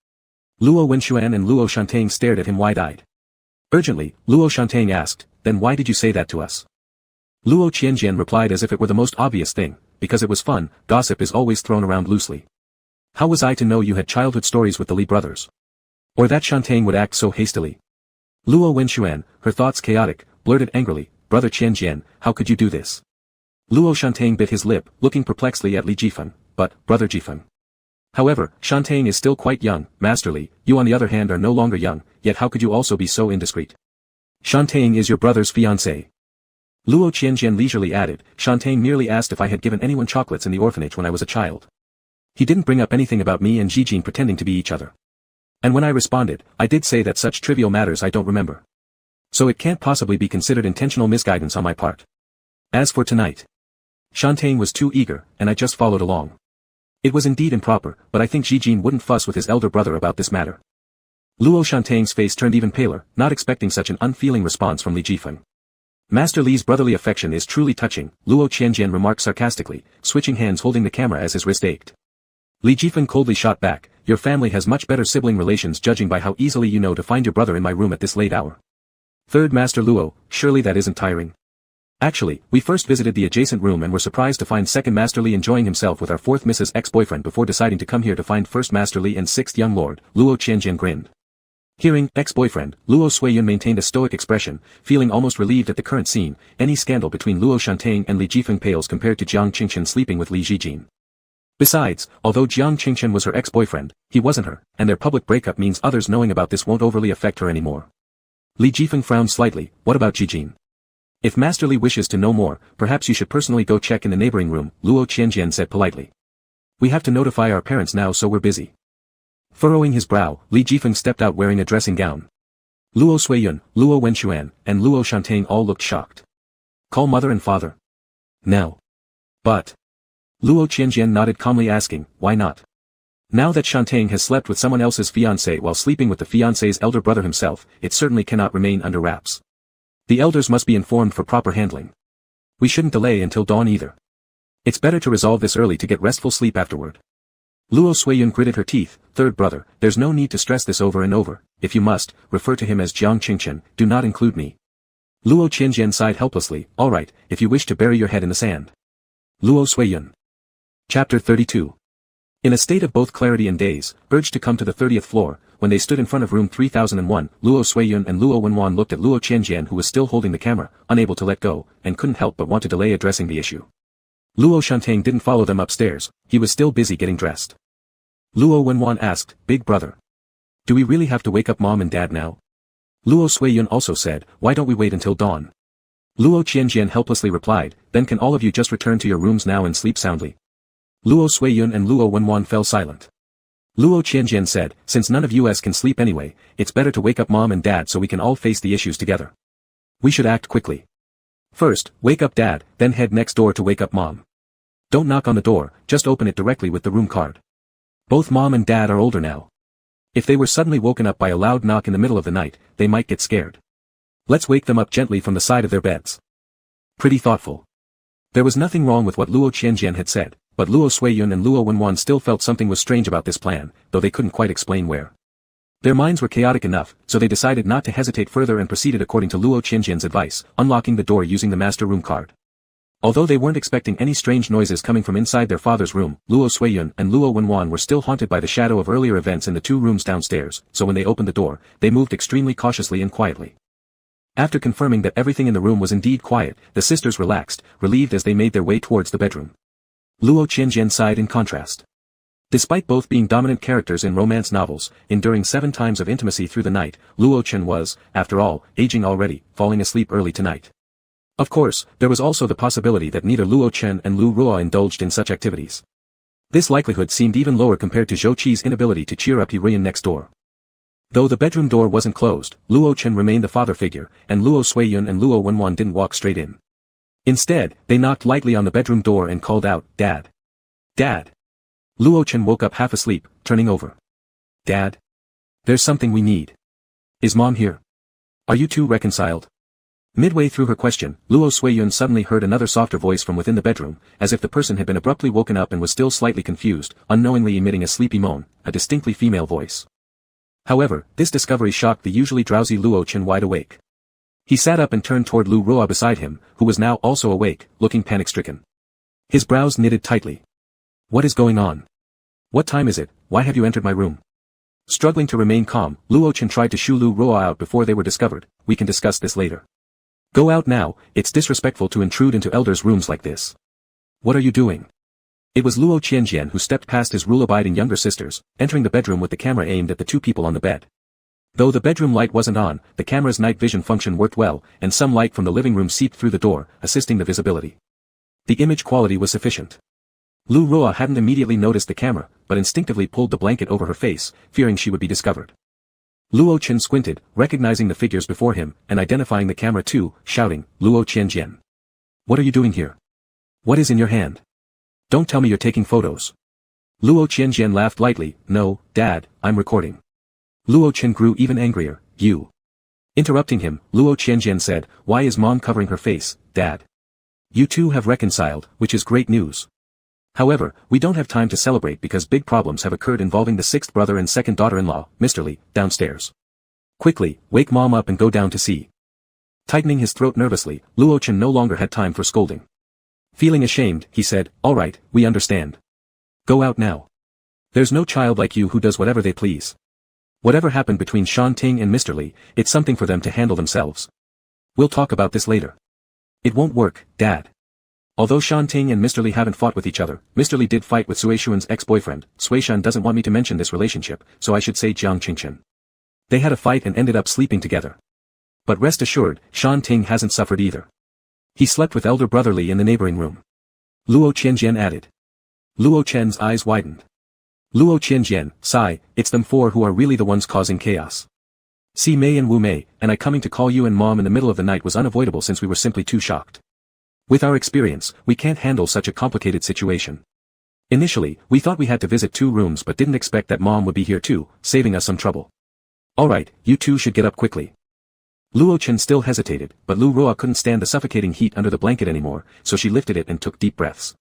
Luo Wenxuan and Luo Shantain stared at him wide-eyed. Urgently, Luo Shantain asked, then why did you say that to us? Luo Qianjian replied as if it were the most obvious thing, because it was fun, gossip is always thrown around loosely. How was I to know you had childhood stories with the Li brothers? Or that Shantain would act so hastily? Luo Wenxuan, her thoughts chaotic, blurted angrily, Brother Qianjian, how could you do this? Luo Shantain bit his lip, looking perplexedly at Li Jifeng, but, Brother Jifeng. However, Shantain is still quite young, Master Li, you on the other hand are no longer young, yet how could you also be so indiscreet? Shantain is your brother's fiancé. Luo Qianjian leisurely added, Shantain merely asked if I had given anyone chocolates in the orphanage when I was a child. He didn't bring up anything about me and Jijin pretending to be each other. And when I responded, I did say that such trivial matters I don't remember. So it can't possibly be considered intentional misguidance on my part. As for tonight. Shantain was too eager, and I just followed along. It was indeed improper, but I think Jijin wouldn't fuss with his elder brother about this matter. Luo Shantain's face turned even paler, not expecting such an unfeeling response from Li Jifeng. Master Li's brotherly affection is truly touching, Luo Qianjian remarked sarcastically, switching hands holding the camera as his wrist ached. Li Jifeng coldly shot back, your family has much better sibling relations judging by how easily you know to find your brother in my room at this late hour. Third Master Luo, surely that isn't tiring. Actually, we first visited the adjacent room and were surprised to find second Master Li enjoying himself with our fourth Mrs. ex-boyfriend before deciding to come here to find first Master Li and sixth young lord, Luo Qianjian grinned. Hearing ex-boyfriend, Luo Suiyun maintained a stoic expression, feeling almost relieved at the current scene, any scandal between Luo Shantain and Li Jifeng pales compared to Jiang Qingchen sleeping with Li Jijin. Besides, although Jiang Qingchen was her ex-boyfriend, he wasn't her, and their public breakup means others knowing about this won't overly affect her anymore. Li Jifeng frowned slightly, what about Jijin? If Master Li wishes to know more, perhaps you should personally go check in the neighboring room, Luo Qianjian said politely. We have to notify our parents now so we're busy. Furrowing his brow, Li Jifeng stepped out wearing a dressing gown. Luo Suiyun, Luo Wenxuan, and Luo Shantain all looked shocked. Call mother and father. Now. But. Luo Qianjian nodded calmly asking, why not? Now that Shantain has slept with someone else's fiancé while sleeping with the fiancé's elder brother himself, it certainly cannot remain under wraps. The elders must be informed for proper handling. We shouldn't delay until dawn either. It's better to resolve this early to get restful sleep afterward. Luo Suiyun gritted her teeth, third brother, there's no need to stress this over and over, if you must, refer to him as Jiang Qingchen, do not include me. Luo Qianjian sighed helplessly, alright, if you wish to bury your head in the sand. Luo Suiyun. Chapter 32. In a state of both clarity and daze, urged to come to the 30th floor, when they stood in front of room 3001, Luo Suiyun and Luo Wenwan looked at Luo Qianjian who was still holding the camera, unable to let go, and couldn't help but want to delay addressing the issue. Luo Shantain didn't follow them upstairs, he was still busy getting dressed. Luo Wenwan asked, Big brother. Do we really have to wake up mom and dad now? Luo Suiyun also said, why don't we wait until dawn? Luo Qianjian helplessly replied, then can all of you just return to your rooms now and sleep soundly? Luo Suiyun and Luo Wenwan fell silent. Luo Qianjian said, since none of us can sleep anyway, it's better to wake up mom and dad so we can all face the issues together. We should act quickly. First, wake up dad, then head next door to wake up mom. Don't knock on the door, just open it directly with the room card. Both mom and dad are older now. If they were suddenly woken up by a loud knock in the middle of the night, they might get scared. Let's wake them up gently from the side of their beds. Pretty thoughtful. There was nothing wrong with what Luo Qianjian had said, but Luo Suiyun and Luo Wenwan still felt something was strange about this plan, though they couldn't quite explain where. Their minds were chaotic enough, so they decided not to hesitate further and proceeded according to Luo Qianjian's advice, unlocking the door using the master room card. Although they weren't expecting any strange noises coming from inside their father's room, Luo Suiyun and Luo Wenwan were still haunted by the shadow of earlier events in the two rooms downstairs, so when they opened the door, they moved extremely cautiously and quietly. After confirming that everything in the room was indeed quiet, the sisters relaxed, relieved as they made their way towards the bedroom. Luo Qianjian sighed in contrast. Despite both being dominant characters in romance novels, enduring 7 times of intimacy through the night, Luo Chen was, after all, aging already, falling asleep early tonight. Of course, there was also the possibility that neither Luo Chen and Lu Ruo indulged in such activities. This likelihood seemed even lower compared to Zhou Qi's inability to cheer up Ruyan next door. Though the bedroom door wasn't closed, Luo Chen remained the father figure, and Luo Suiyun and Luo Wenwan didn't walk straight in. Instead, they knocked lightly on the bedroom door and called out, "Dad! Dad!" Luo Chen woke up half asleep, turning over. "Dad? There's something we need. Is Mom here? Are you two reconciled?" Midway through her question, Luo Suiyun suddenly heard another softer voice from within the bedroom, as if the person had been abruptly woken up and was still slightly confused, unknowingly emitting a sleepy moan, a distinctly female voice. However, this discovery shocked the usually drowsy Luo Chen wide awake. He sat up and turned toward Lu Ruo beside him, who was now also awake, looking panic-stricken. His brows knitted tightly. "What is going on? What time is it? Why have you entered my room?" Struggling to remain calm, Luo Chen tried to shoo Lu Ruo out before they were discovered. "We can discuss this later. Go out now, it's disrespectful to intrude into elders' rooms like this." "What are you doing?" It was Luo Qianjian who stepped past his rule-abiding younger sisters, entering the bedroom with the camera aimed at the 2 people on the bed. Though the bedroom light wasn't on, the camera's night vision function worked well, and some light from the living room seeped through the door, assisting the visibility. The image quality was sufficient. Lu Ruo hadn't immediately noticed the camera, but instinctively pulled the blanket over her face, fearing she would be discovered. Luo Chen squinted, recognizing the figures before him, and identifying the camera too, shouting, "Luo Qianjian! What are you doing here? What is in your hand? Don't tell me you're taking photos." Luo Qianjian laughed lightly. "No, Dad, I'm recording." Luo Chen grew even angrier. "You." Interrupting him, Luo Qianjian said, "Why is Mom covering her face, Dad? You two have reconciled, which is great news. However, we don't have time to celebrate because big problems have occurred involving the 6th brother and 2nd daughter-in-law, Mr. Li, downstairs. Quickly, wake Mom up and go down to see." Tightening his throat nervously, Luo Chen no longer had time for scolding. Feeling ashamed, he said, "All right, we understand. Go out now. There's no child like you who does whatever they please. Whatever happened between Shan Ting and Mr. Li, it's something for them to handle themselves. We'll talk about this later." "It won't work, Dad." Although Shan Ting and Mr. Li haven't fought with each other, Mr. Li did fight with Sui Xuan's ex-boyfriend. Sui Shan doesn't want me to mention this relationship, so I should say Jiang Qingchen. They had a fight and ended up sleeping together. But rest assured, Shan Ting hasn't suffered either. He slept with elder brother Li in the neighboring room. Luo Qianjian added. Luo Chen's eyes widened. Luo Qianjian, sigh, it's them 4 who are really the ones causing chaos. See Mei and Wu Mei, and I coming to call you and Mom in the middle of the night was unavoidable since we were simply too shocked. With our experience, we can't handle such a complicated situation. Initially, we thought we had to visit 2 rooms but didn't expect that Mom would be here too, saving us some trouble. Alright, you two should get up quickly. Luo Chen still hesitated, but Lu Ruo couldn't stand the suffocating heat under the blanket anymore, so she lifted it and took deep breaths.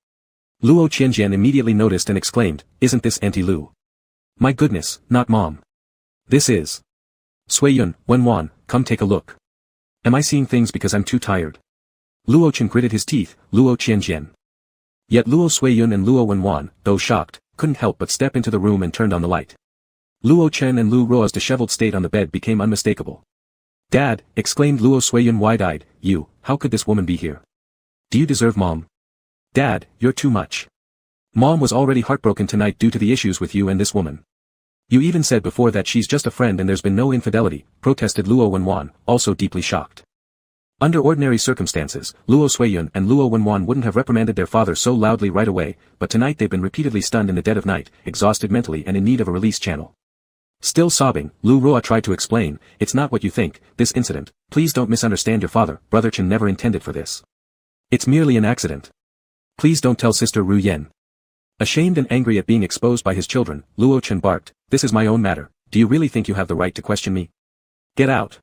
Luo Qianjian immediately noticed and exclaimed, "Isn't this Auntie Lu? My goodness, not Mom. This is Suiyun, Wenwan, come take a look. Am I seeing things because I'm too tired?" Luo Chen gritted his teeth, Luo Qianjian. Yet Luo Suiyun and Luo Wenwan, though shocked, couldn't help but step into the room and turned on the light. Luo Chen and Lu Ruo's disheveled state on the bed became unmistakable. "Dad," exclaimed Luo Suiyun wide-eyed, how could this woman be here? Do you deserve Mom? Dad, you're too much. Mom was already heartbroken tonight due to the issues with you and this woman. You even said before that she's just a friend and there's been no infidelity, protested Luo Wenwan, also deeply shocked. Under ordinary circumstances, Luo Suiyun and Luo Wenwan wouldn't have reprimanded their father so loudly right away, but tonight they've been repeatedly stunned in the dead of night, exhausted mentally and in need of a release channel. Still sobbing, Lu Ruo tried to explain, "It's not what you think, this incident, please don't misunderstand your father, Brother Chen never intended for this. It's merely an accident. Please don't tell Sister Ru Yen." Ashamed and angry at being exposed by his children, Luo Chen barked, "This is my own matter, do you really think you have the right to question me? Get out."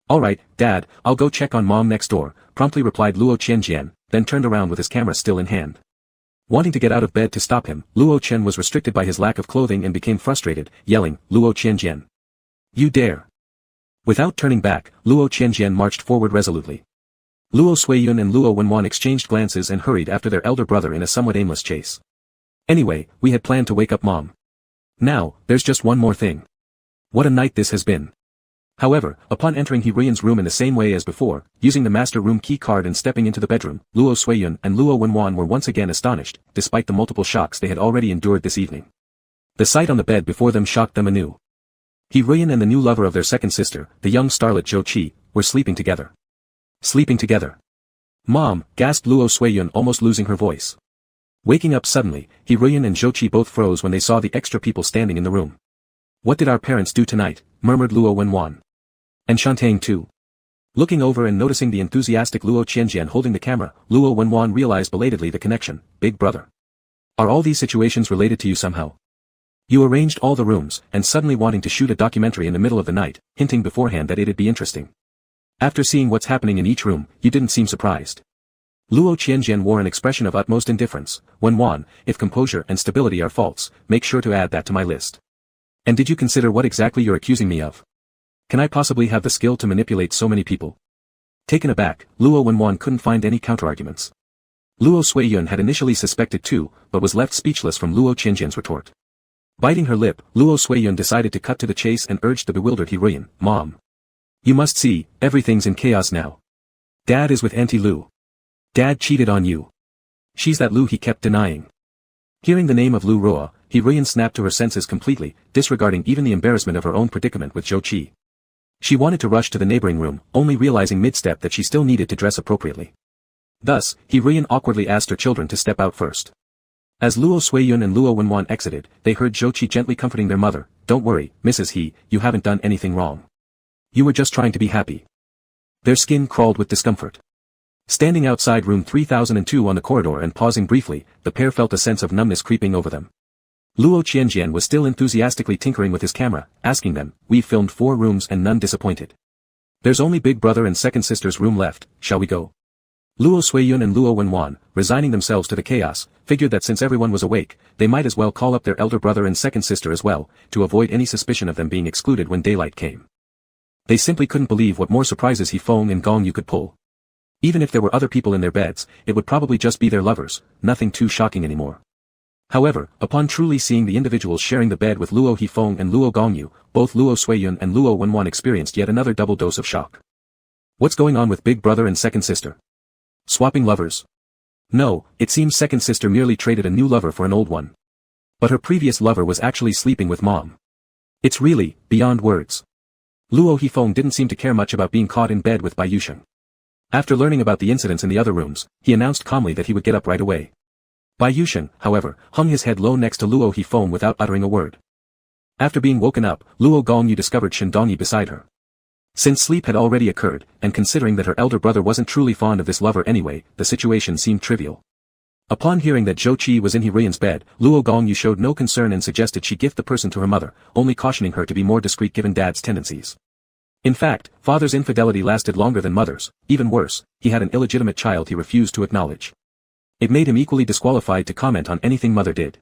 "Alright, Dad, I'll go check on Mom next door," promptly replied Luo Qianjian, then turned around with his camera still in hand. Wanting to get out of bed to stop him, Luo Chen was restricted by his lack of clothing and became frustrated, yelling, "Luo Qianjian! You dare!" Without turning back, Luo Qianjian marched forward resolutely. Luo Suiyun and Luo Wenwan exchanged glances and hurried after their elder brother in a somewhat aimless chase. Anyway, we had planned to wake up Mom. Now, there's just one more thing. What a night this has been. However, upon entering Ruyan's room in the same way as before, using the master room key card and stepping into the bedroom, Luo Suiyun and Luo Wenwan were once again astonished, despite the multiple shocks they had already endured this evening. The sight on the bed before them shocked them anew. He Ruyan and the new lover of their second sister, the young starlet Zhou Qi, were sleeping together. Sleeping together. Mom, gasped Luo Suiyun, almost losing her voice. Waking up suddenly, He Ruyan and Zhou Qi both froze when they saw the extra people standing in the room. What did our parents do tonight? Murmured Luo Wenwan. And Shantang too. Looking over and noticing the enthusiastic Luo Qianjian holding the camera, Luo Wenwan realized belatedly the connection. Big brother. Are all these situations related to you somehow? You arranged all the rooms, and suddenly wanting to shoot a documentary in the middle of the night, hinting beforehand that it'd be interesting. After seeing what's happening in each room, you didn't seem surprised. Luo Qianjian wore an expression of utmost indifference. Wenwan, if composure and stability are faults, make sure to add that to my list. And did you consider what exactly you're accusing me of? Can I possibly have the skill to manipulate so many people? Taken aback, Luo Wenwan couldn't find any counterarguments. Luo Suiyun had initially suspected too, but was left speechless from Luo Qianjian's retort. Biting her lip, Luo Suiyun decided to cut to the chase and urged the bewildered He Ruyan, Mom. You must see, everything's in chaos now. Dad is with Auntie Lu. Dad cheated on you. She's that Lu he kept denying. Hearing the name of Lu Ruo, He Ruyan snapped to her senses completely, disregarding even the embarrassment of her own predicament with Zhou Qi. She wanted to rush to the neighboring room, only realizing mid-step that she still needed to dress appropriately. Thus, He Ruyan awkwardly asked her children to step out first. As Luo Suiyun and Luo Wenwan exited, they heard Zhou Qi gently comforting their mother, Don't worry, Mrs. He, you haven't done anything wrong. You were just trying to be happy. Their skin crawled with discomfort. Standing outside room 3002 on the corridor and pausing briefly, the pair felt a sense of numbness creeping over them. Luo Qianjian was still enthusiastically tinkering with his camera, asking them, We've filmed 4 rooms and none disappointed. There's only big brother and second sister's room left, shall we go? Luo Suiyun and Luo Wenwan, resigning themselves to the chaos, figured that since everyone was awake, they might as well call up their elder brother and second sister as well, to avoid any suspicion of them being excluded when daylight came. They simply couldn't believe what more surprises He Feng and Gong Yu could pull. Even if there were other people in their beds, it would probably just be their lovers, nothing too shocking anymore. However, upon truly seeing the individuals sharing the bed with Luo He Feng and Luo Gongyu, both Luo Suiyun and Luo Wenwan experienced yet another double dose of shock. What's going on with big brother and second sister? Swapping lovers? No, it seems second sister merely traded a new lover for an old one. But her previous lover was actually sleeping with mom. It's really, beyond words. Luo He Feng didn't seem to care much about being caught in bed with Bai Yusheng. After learning about the incidents in the other rooms, he announced calmly that he would get up right away. Bai Yusheng, however, hung his head low next to Luo He Feng without uttering a word. After being woken up, Luo Gongyu discovered Shen Dongyi beside her. Since sleep had already occurred, and considering that her elder brother wasn't truly fond of this lover anyway, the situation seemed trivial. Upon hearing that Zhou Qi was in He Ruyan's bed, Luo Gongyu showed no concern and suggested she gift the person to her mother, only cautioning her to be more discreet given dad's tendencies. In fact, father's infidelity lasted longer than mother's. Even worse, he had an illegitimate child he refused to acknowledge. It made him equally disqualified to comment on anything mother did.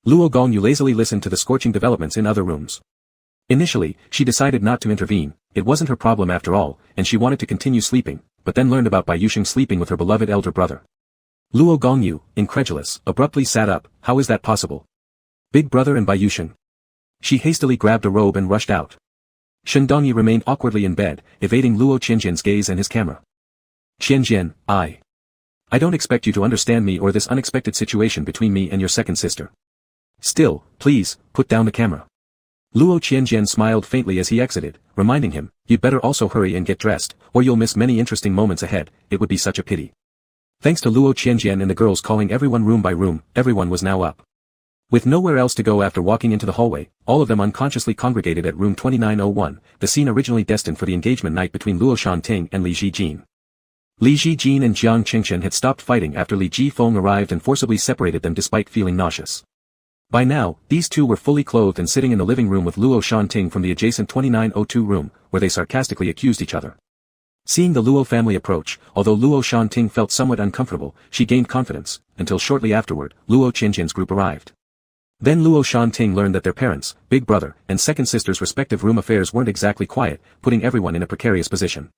Luo Gongyu lazily listened to the scorching developments in other rooms. Initially, she decided not to intervene, it wasn't her problem after all, and she wanted to continue sleeping, but then learned about Bai Yusheng sleeping with her beloved elder brother. Luo Gongyu, incredulous, abruptly sat up. How is that possible? Big brother and Bai Yusheng. She hastily grabbed a robe and rushed out. Shen Dongyi remained awkwardly in bed, evading Luo Qianjian's gaze and his camera. Qianjian, I don't expect you to understand me or this unexpected situation between me and your second sister. Still, please, put down the camera. Luo Qianjian smiled faintly as he exited, reminding him, You'd better also hurry and get dressed, or you'll miss many interesting moments ahead, it would be such a pity. Thanks to Luo Qianjian and the girls calling everyone room by room, everyone was now up. With nowhere else to go after walking into the hallway, all of them unconsciously congregated at room 2901, the scene originally destined for the engagement night between Luo Shanting and Li Jijin. Li Jijin and Jiang Qingshan had stopped fighting after Li Jifeng arrived and forcibly separated them despite feeling nauseous. By now, these two were fully clothed and sitting in the living room with Luo Shanting from the adjacent 2902 room, where they sarcastically accused each other. Seeing the Luo family approach, although Luo Shanting felt somewhat uncomfortable, she gained confidence, until shortly afterward, Luo Qianjian's group arrived. Then Luo Shanting learned that their parents, big brother, and second sister's respective room affairs weren't exactly quiet, putting everyone in a precarious position.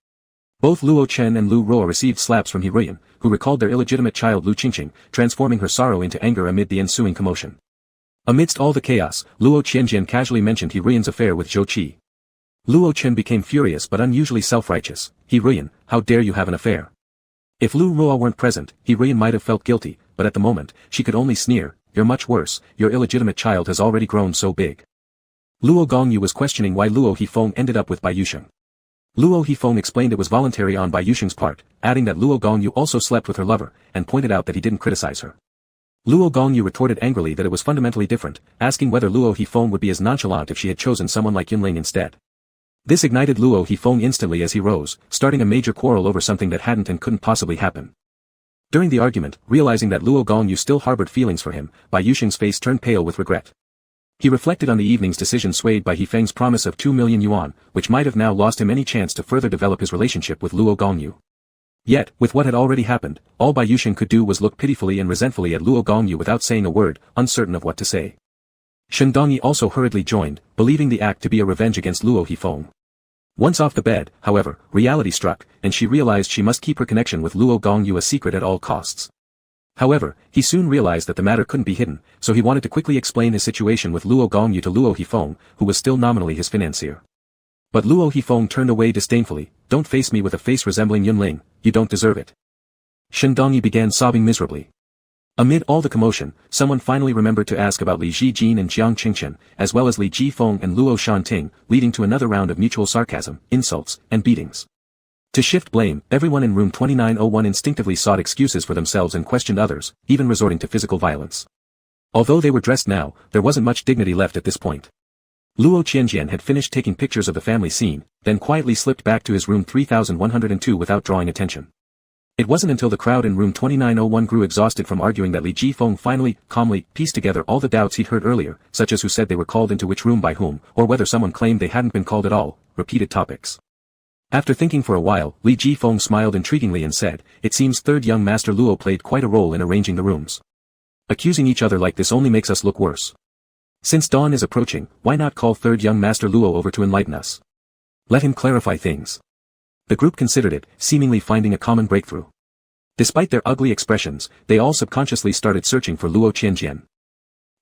Both Luo Chen and Lu Ruo received slaps from He Ruyan, who recalled their illegitimate child Lu Qingqing, transforming her sorrow into anger amid the ensuing commotion. Amidst all the chaos, Luo Qianjian casually mentioned He Ruyan's affair with Zhou Qi. Luo Chen became furious but unusually self-righteous. He Ruyan, how dare you have an affair? If Lu Ruo weren't present, He Ruyan might have felt guilty, but at the moment, she could only sneer, you're much worse, your illegitimate child has already grown so big. Luo Gongyu was questioning why Luo Hifeng ended up with Bai Yusheng. Luo Hifeng explained it was voluntary on Bai Yusheng's part, adding that Luo Gongyu also slept with her lover, and pointed out that he didn't criticize her. Luo Gongyu retorted angrily that it was fundamentally different, asking whether Luo Hifeng would be as nonchalant if she had chosen someone like Yunling instead. This ignited Luo Hifeng instantly as he rose, starting a major quarrel over something that hadn't and couldn't possibly happen. During the argument, realizing that Luo Gongyu still harbored feelings for him, Bai Yusheng's face turned pale with regret. He reflected on the evening's decision swayed by Hifeng's promise of 2 million yuan, which might have now lost him any chance to further develop his relationship with Luo Gongyu. Yet, with what had already happened, all Bai Yusheng could do was look pitifully and resentfully at Luo Gongyu without saying a word, uncertain of what to say. Shen Dongyi also hurriedly joined, believing the act to be a revenge against Luo Hifeng. Once off the bed, however, reality struck, and she realized she must keep her connection with Luo Gongyu a secret at all costs. However, he soon realized that the matter couldn't be hidden, so he wanted to quickly explain his situation with Luo Gongyu to Luo Hifeng, who was still nominally his financier. But Luo Hifeng turned away disdainfully. "Don't face me with a face resembling Yunling, you don't deserve it." Shen Dongyi began sobbing miserably. Amid all the commotion, someone finally remembered to ask about Li Zhijin and Jiang Qingchen, as well as Li Jifeng and Luo Shanting, leading to another round of mutual sarcasm, insults, and beatings. To shift blame, everyone in room 2901 instinctively sought excuses for themselves and questioned others, even resorting to physical violence. Although they were dressed now, there wasn't much dignity left at this point. Luo Qianjian had finished taking pictures of the family scene, then quietly slipped back to his room 3102 without drawing attention. It wasn't until the crowd in room 2901 grew exhausted from arguing that Li Jifeng finally, calmly, pieced together all the doubts he'd heard earlier, such as who said they were called into which room by whom, or whether someone claimed they hadn't been called at all, repeated topics. After thinking for a while, Li Jifeng smiled intriguingly and said, "It seems third young master Luo played quite a role in arranging the rooms. Accusing each other like this only makes us look worse. Since dawn is approaching, why not call third young master Luo over to enlighten us? Let him clarify things." The group considered it, seemingly finding a common breakthrough. Despite their ugly expressions, they all subconsciously started searching for Luo Qianjian.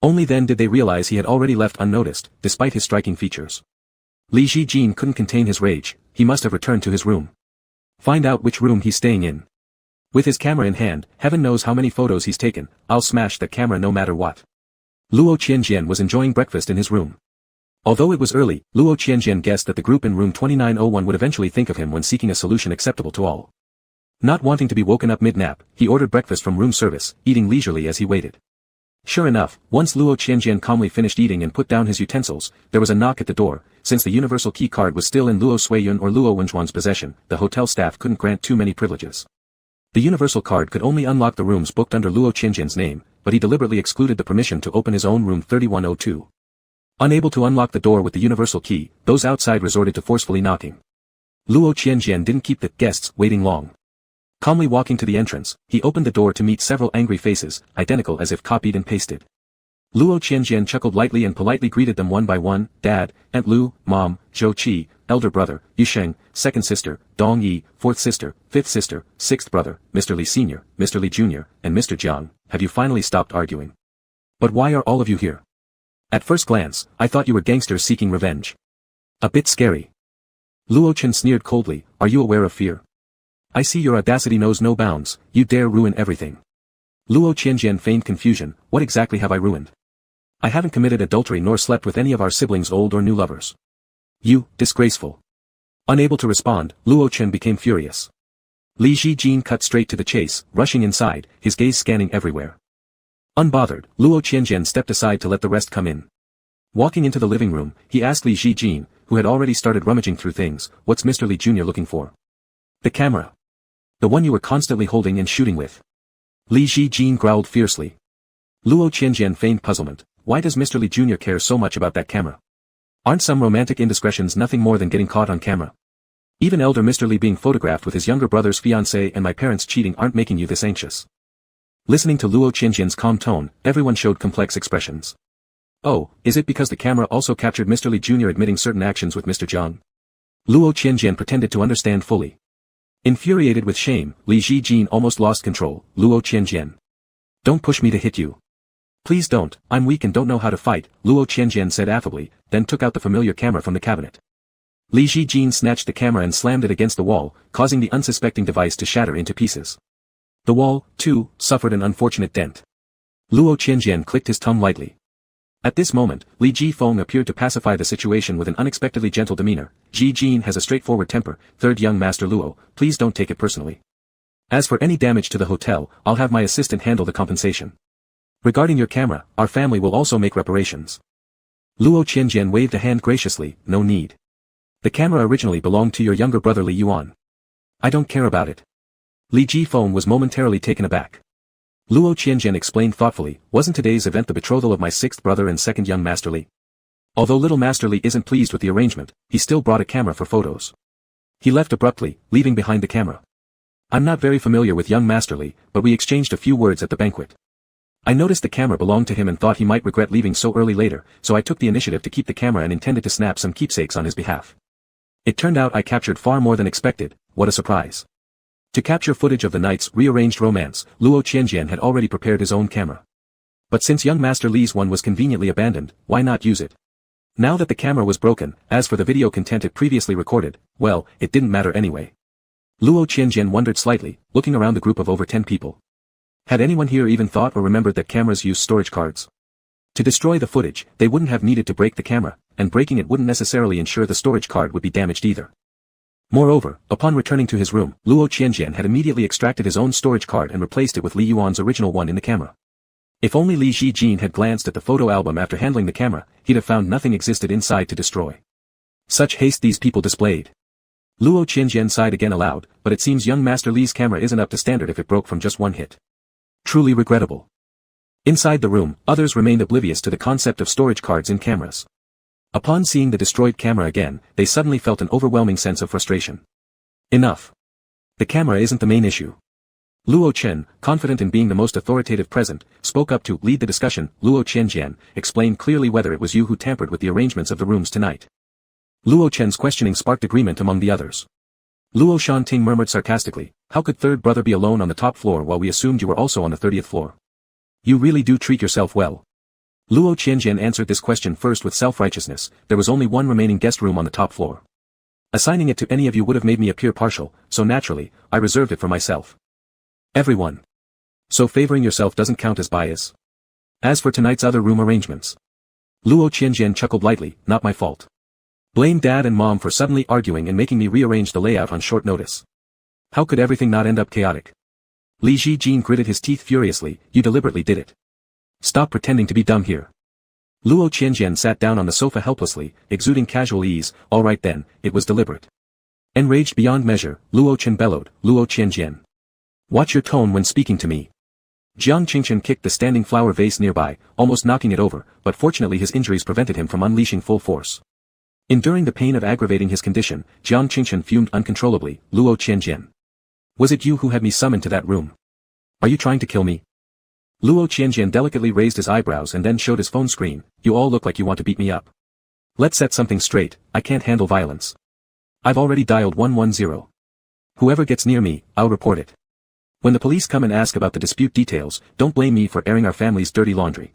Only then did they realize he had already left unnoticed, despite his striking features. Li Zhijin couldn't contain his rage. He must have returned to his room. Find out which room he's staying in. With his camera in hand, heaven knows how many photos he's taken, I'll smash that camera no matter what. Luo Qianjian was enjoying breakfast in his room. Although it was early, Luo Qianjian guessed that the group in room 2901 would eventually think of him when seeking a solution acceptable to all. Not wanting to be woken up mid-nap, he ordered breakfast from room service, eating leisurely as he waited. Sure enough, once Luo Qianjian calmly finished eating and put down his utensils, there was a knock at the door. Since the universal key card was still in Luo Suiyun or Luo Wenjuan's possession, the hotel staff couldn't grant too many privileges. The universal card could only unlock the rooms booked under Luo Qianjian's name, but he deliberately excluded the permission to open his own room 3102. Unable to unlock the door with the universal key, those outside resorted to forcefully knocking. Luo Qianjian didn't keep the guests waiting long. Calmly walking to the entrance, he opened the door to meet several angry faces, identical as if copied and pasted. Luo Qianjian chuckled lightly and politely greeted them one by one: Dad, Aunt Lu, Mom, Zhou Qi, elder brother, Yusheng, second sister, Dong Yi, fourth sister, fifth sister, sixth brother, Mr. Li Sr., Mr. Li Jr., and Mr. Jiang. Have you finally stopped arguing? But why are all of you here? At first glance, I thought you were gangsters seeking revenge. A bit scary. Luo Chen sneered coldly. Are you aware of fear? I see your audacity knows no bounds. You dare ruin everything. Luo Qianjian feigned confusion. What exactly have I ruined? I haven't committed adultery nor slept with any of our siblings' old or new lovers. You, disgraceful. Unable to respond, Luo Chen became furious. Li Zhijin cut straight to the chase, rushing inside, his gaze scanning everywhere. Unbothered, Luo Qianjian stepped aside to let the rest come in. Walking into the living room, he asked Li Zhijin, who had already started rummaging through things, what's Mr. Li Jr. looking for? The camera. The one you were constantly holding and shooting with. Li Zhijin growled fiercely. Luo Qianjian feigned puzzlement. Why does Mr. Li Jr. care so much about that camera? Aren't some romantic indiscretions nothing more than getting caught on camera? Even elder Mr. Li being photographed with his younger brother's fiancée and my parents cheating aren't making you this anxious. Listening to Luo Qianjian's calm tone, everyone showed complex expressions. Oh, is it because the camera also captured Mr. Li Jr. admitting certain actions with Mr. Jiang? Luo Qianjian pretended to understand fully. Infuriated with shame, Li Zhijin almost lost control. Luo Qianjian. Don't push me to hit you. Please don't, I'm weak and don't know how to fight, Luo Qianjian said affably, then took out the familiar camera from the cabinet. Li Zhijin snatched the camera and slammed it against the wall, causing the unsuspecting device to shatter into pieces. The wall, too, suffered an unfortunate dent. Luo Qianjian clicked his tongue lightly. At this moment, Li Jifeng appeared to pacify the situation with an unexpectedly gentle demeanor. Ji Jin has a straightforward temper, third young master Luo, please don't take it personally. As for any damage to the hotel, I'll have my assistant handle the compensation. Regarding your camera, our family will also make reparations. Luo Qianjian waved a hand graciously, no need. The camera originally belonged to your younger brother Li Yuan. I don't care about it. Li Jifeng was momentarily taken aback. Luo Qianjian explained thoughtfully, wasn't today's event the betrothal of my sixth brother and second young master Li? Although little master Li isn't pleased with the arrangement, he still brought a camera for photos. He left abruptly, leaving behind the camera. I'm not very familiar with young master Li, but we exchanged a few words at the banquet. I noticed the camera belonged to him and thought he might regret leaving so early later, so I took the initiative to keep the camera and intended to snap some keepsakes on his behalf. It turned out I captured far more than expected, what a surprise. To capture footage of the night's rearranged romance, Luo Qianjian had already prepared his own camera. But since young master Li's one was conveniently abandoned, why not use it? Now that the camera was broken, as for the video content it previously recorded, well, it didn't matter anyway. Luo Qianjian wondered slightly, looking around the group of over 10 people. Had anyone here even thought or remembered that cameras use storage cards? To destroy the footage, they wouldn't have needed to break the camera, and breaking it wouldn't necessarily ensure the storage card would be damaged either. Moreover, upon returning to his room, Luo Qianjian had immediately extracted his own storage card and replaced it with Li Yuan's original one in the camera. If only Li Jijin had glanced at the photo album after handling the camera, he'd have found nothing existed inside to destroy. Such haste these people displayed. Luo Qianjian sighed again aloud, but it seems young Master Li's camera isn't up to standard if it broke from just one hit. Truly regrettable. Inside the room, others remained oblivious to the concept of storage cards in cameras. Upon seeing the destroyed camera again, they suddenly felt an overwhelming sense of frustration. Enough. The camera isn't the main issue. Luo Chen, confident in being the most authoritative present, spoke up to lead the discussion. Luo Qianjian, explain clearly whether it was you who tampered with the arrangements of the rooms tonight. Luo Chen's questioning sparked agreement among the others. Luo Shanting murmured sarcastically, how could third brother be alone on the top floor while we assumed you were also on the 30th floor? You really do treat yourself well. Luo Qianjian answered this question first with self-righteousness. There was only one remaining guest room on the top floor. Assigning it to any of you would have made me appear partial, so naturally, I reserved it for myself. Everyone. So favoring yourself doesn't count as bias. As for tonight's other room arrangements. Luo Qianjian chuckled lightly, not my fault. Blame dad and mom for suddenly arguing and making me rearrange the layout on short notice. How could everything not end up chaotic? Li Jijin gritted his teeth furiously, you deliberately did it. Stop pretending to be dumb here. Luo Qianjian sat down on the sofa helplessly, exuding casual ease, all right then, it was deliberate. Enraged beyond measure, Luo Chen bellowed, Luo Qianjian. Watch your tone when speaking to me. Jiang Qingchen kicked the standing flower vase nearby, almost knocking it over, but fortunately his injuries prevented him from unleashing full force. Enduring the pain of aggravating his condition, Jiang Qingchen fumed uncontrollably, Luo Qianjian. Was it you who had me summoned to that room? Are you trying to kill me? Luo Qianjian delicately raised his eyebrows and then showed his phone screen, you all look like you want to beat me up. Let's set something straight, I can't handle violence. I've already dialed 110. Whoever gets near me, I'll report it. When the police come and ask about the dispute details, don't blame me for airing our family's dirty laundry.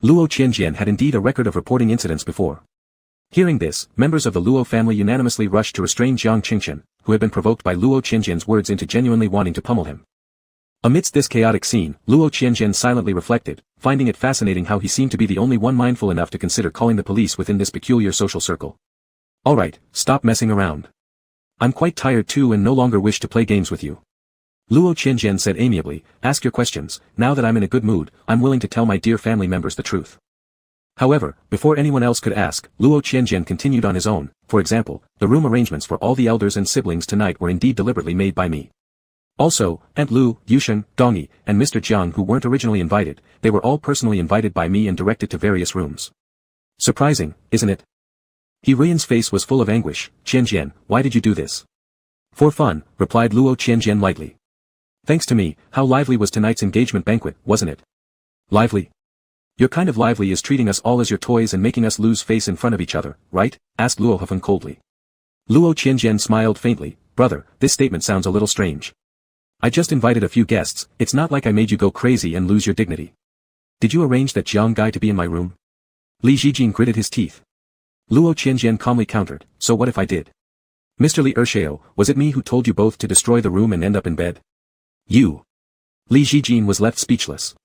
Luo Qianjian had indeed a record of reporting incidents before. Hearing this, members of the Luo family unanimously rushed to restrain Jiang Qingchen, who had been provoked by Luo Qianjian's words into genuinely wanting to pummel him. Amidst this chaotic scene, Luo Qianjian silently reflected, finding it fascinating how he seemed to be the only one mindful enough to consider calling the police within this peculiar social circle. Alright, stop messing around. I'm quite tired too and no longer wish to play games with you. Luo Qianjian said amiably, ask your questions, now that I'm in a good mood, I'm willing to tell my dear family members the truth. However, before anyone else could ask, Luo Qianjian continued on his own, for example, the room arrangements for all the elders and siblings tonight were indeed deliberately made by me. Also, Aunt Lu, Yushen, Dongyi, and Mr. Jiang who weren't originally invited, they were all personally invited by me and directed to various rooms. Surprising, isn't it? He Ruiyan's face was full of anguish, Qianjian, why did you do this? For fun, replied Luo Qianjian lightly. Thanks to me, how lively was tonight's engagement banquet, wasn't it? Lively? Your kind of lively is treating us all as your toys and making us lose face in front of each other, right? Asked Luo Hufeng coldly. Luo Qianjian smiled faintly, brother, this statement sounds a little strange. I just invited a few guests, it's not like I made you go crazy and lose your dignity. Did you arrange that Jiang guy to be in my room? Li Jijin gritted his teeth. Luo Qianjian calmly countered, so what if I did? Mr. Li Ershao, was it me who told you both to destroy the room and end up in bed? You. Li Jijin was left speechless.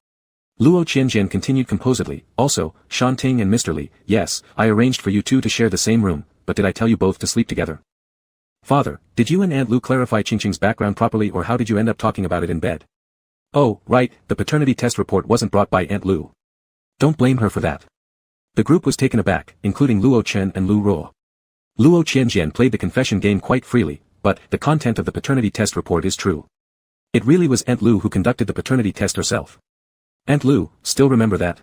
Luo Qianjian continued composedly, also, Shanting and Mr. Li, yes, I arranged for you two to share the same room, but did I tell you both to sleep together? Father, did you and Aunt Lu clarify Qingqing's background properly or how did you end up talking about it in bed? Oh, right, the paternity test report wasn't brought by Aunt Lu. Don't blame her for that. The group was taken aback, including Luo Chen and Lu Ruo. Luo Qianjian played the confession game quite freely, but the content of the paternity test report is true. It really was Aunt Lu who conducted the paternity test herself. Aunt Lu, still remember that?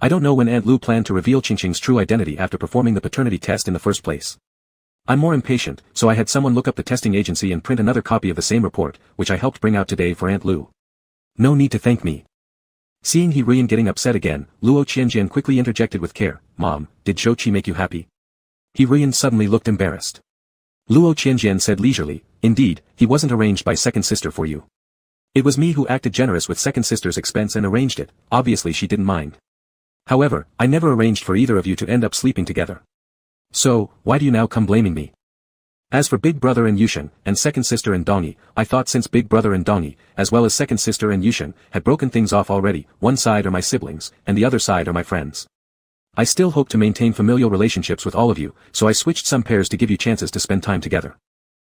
I don't know when Aunt Lu planned to reveal Qingqing's true identity after performing the paternity test in the first place. I'm more impatient, so I had someone look up the testing agency and print another copy of the same report, which I helped bring out today for Aunt Lu. No need to thank me. Seeing He Ruian getting upset again, Luo Qianjian quickly interjected with care, Mom, did Shouqi make you happy? He Ruian suddenly looked embarrassed. Luo Qianjian said leisurely, indeed, he wasn't arranged by second sister for you. It was me who acted generous with second sister's expense and arranged it, obviously she didn't mind. However, I never arranged for either of you to end up sleeping together. So, why do you now come blaming me? As for Big Brother and Yushen, and second sister and Donnie, I thought since Big Brother and Donnie, as well as second sister and Yushen, had broken things off already, one side are my siblings, and the other side are my friends. I still hope to maintain familial relationships with all of you, so I switched some pairs to give you chances to spend time together.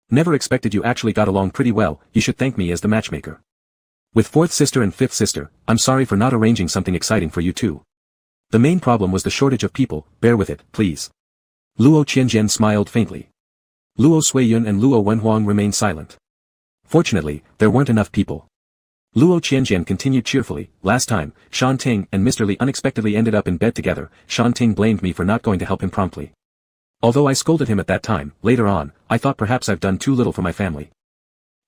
Never expected you actually got along pretty well, you should thank me as the matchmaker. With fourth sister and fifth sister, I'm sorry for not arranging something exciting for you too. The main problem was the shortage of people, bear with it, please. Luo Qianjian smiled faintly. Luo Suiyun and Luo Wenhuang remained silent. Fortunately, there weren't enough people. Luo Qianjian continued cheerfully, last time, Shan Ting and Mr. Li unexpectedly ended up in bed together, Shan Ting blamed me for not going to help him promptly. Although I scolded him at that time, later on, I thought perhaps I've done too little for my family.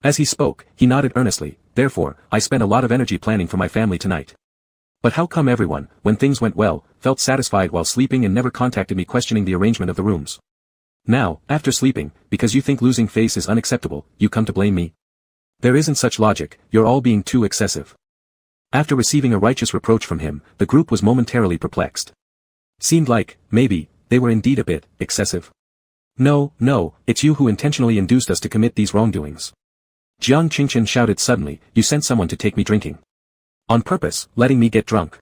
As he spoke, he nodded earnestly, therefore, I spent a lot of energy planning for my family tonight. But how come everyone, when things went well, felt satisfied while sleeping and never contacted me questioning the arrangement of the rooms? Now, after sleeping, because you think losing face is unacceptable, you come to blame me? There isn't such logic, you're all being too excessive. After receiving a righteous reproach from him, the group was momentarily perplexed. Seemed like, maybe, they were indeed a bit excessive. No, it's you who intentionally induced us to commit these wrongdoings. Jiang Qingqian shouted suddenly, you sent someone to take me drinking. On purpose, letting me get drunk.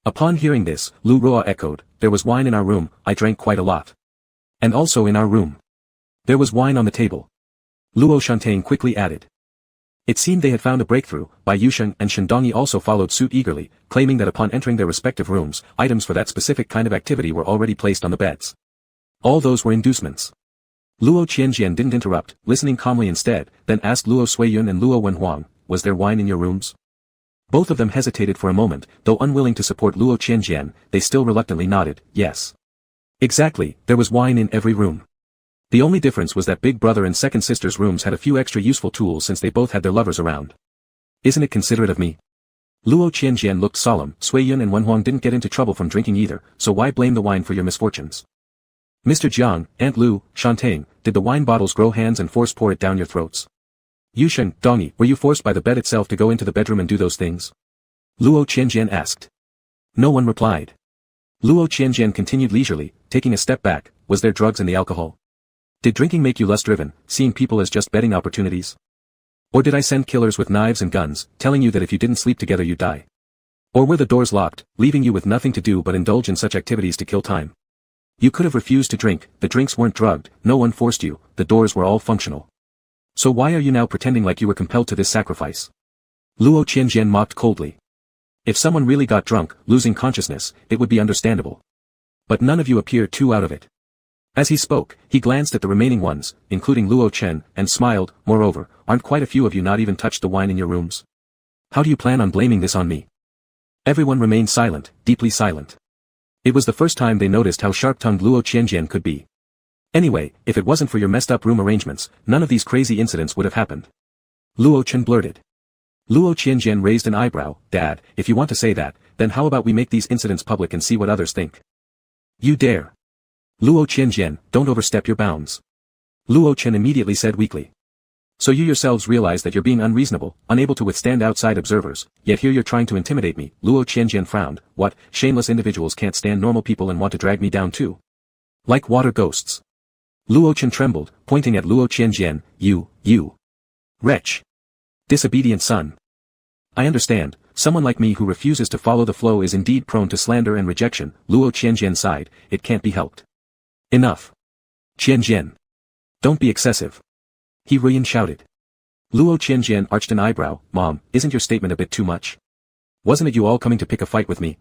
Upon hearing this, Lu Ruo echoed, there was wine in our room, I drank quite a lot. And also in our room. There was wine on the table. Luo Shantain quickly added. It seemed they had found a breakthrough, Bai Yusheng and Shendongyi also followed suit eagerly, claiming that upon entering their respective rooms, items for that specific kind of activity were already placed on the beds. All those were inducements. Luo Qianjian didn't interrupt, listening calmly instead, then asked Luo Suiyun and Luo Wenhuang, was there wine in your rooms? Both of them hesitated for a moment, though unwilling to support Luo Qianjian, they still reluctantly nodded, yes. Exactly, there was wine in every room. The only difference was that Big Brother and second sister's rooms had a few extra useful tools since they both had their lovers around. Isn't it considerate of me? Luo Qianjian looked solemn, Suiyun and Wenhuang didn't get into trouble from drinking either, so why blame the wine for your misfortunes? Mr. Jiang, Aunt Lu, Shanting, did the wine bottles grow hands and force pour it down your throats? Yushen, Dongi, were you forced by the bed itself to go into the bedroom and do those things? Luo Qianjian asked. No one replied. Luo Qianjian continued leisurely, taking a step back, was there drugs in the alcohol? Did drinking make you lust-driven, seeing people as just betting opportunities? Or did I send killers with knives and guns, telling you that if you didn't sleep together you'd die? Or were the doors locked, leaving you with nothing to do but indulge in such activities to kill time? You could have refused to drink, the drinks weren't drugged, no one forced you, the doors were all functional. So why are you now pretending like you were compelled to this sacrifice? Luo Qianjian mocked coldly. If someone really got drunk, losing consciousness, it would be understandable. But none of you appear too out of it. As he spoke, he glanced at the remaining ones, including Luo Chen, and smiled, moreover, aren't quite a few of you not even touched the wine in your rooms? How do you plan on blaming this on me? Everyone remained silent, deeply silent. It was the first time they noticed how sharp-tongued Luo Qianjian could be. Anyway, if it wasn't for your messed-up room arrangements, none of these crazy incidents would have happened. Luo Chen blurted. Luo Qianjian raised an eyebrow, Dad, if you want to say that, then how about we make these incidents public and see what others think? You dare. Luo Qianjian, don't overstep your bounds. Luo Chen immediately said weakly. So you yourselves realize that you're being unreasonable, unable to withstand outside observers, yet here you're trying to intimidate me. Luo Qianjian frowned, what, shameless individuals can't stand normal people and want to drag me down too? Like water ghosts. Luo Chen trembled, pointing at Luo Qianjian, you. Wretch. Disobedient son. I understand, someone like me who refuses to follow the flow is indeed prone to slander and rejection, Luo Qianjian sighed, it can't be helped. Enough. Qianjian. Don't be excessive. He Ruyan shouted. Luo Qianjian arched an eyebrow, Mom, isn't your statement a bit too much? Wasn't it you all coming to pick a fight with me?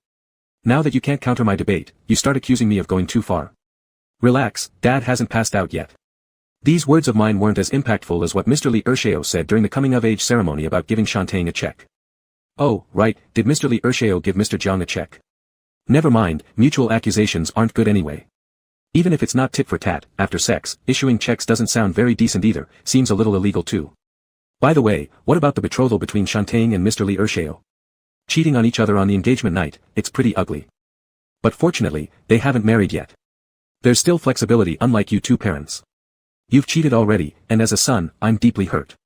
Now that you can't counter my debate, you start accusing me of going too far. Relax, Dad hasn't passed out yet. These words of mine weren't as impactful as what Mr. Li Ershao said during the coming-of-age ceremony about giving Shantang a check. Oh, right, did Mr. Li Ershao give Mr. Jiang a check? Never mind, mutual accusations aren't good anyway. Even if it's not tit for tat, after sex, issuing checks doesn't sound very decent either, seems a little illegal too. By the way, what about the betrothal between Shantang and Mr. Li Ershao? Cheating on each other on the engagement night, it's pretty ugly. But fortunately, they haven't married yet. There's still flexibility unlike you two parents. You've cheated already, and as a son, I'm deeply hurt.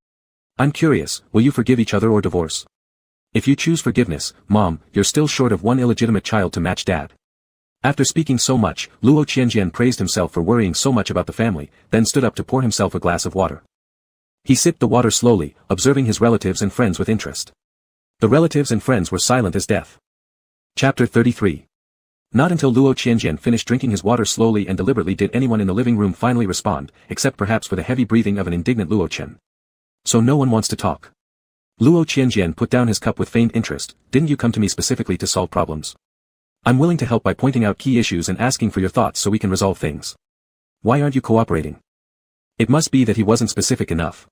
I'm curious, will you forgive each other or divorce? If you choose forgiveness, Mom, you're still short of one illegitimate child to match Dad. After speaking so much, Luo Qianjian praised himself for worrying so much about the family, then stood up to pour himself a glass of water. He sipped the water slowly, observing his relatives and friends with interest. The relatives and friends were silent as death. Chapter 33. Not until Luo Qianjian finished drinking his water slowly and deliberately did anyone in the living room finally respond, except perhaps for the heavy breathing of an indignant Luo Chen. So no one wants to talk. Luo Qianjian put down his cup with feigned interest, didn't you come to me specifically to solve problems? I'm willing to help by pointing out key issues and asking for your thoughts so we can resolve things. Why aren't you cooperating? It must be that he wasn't specific enough.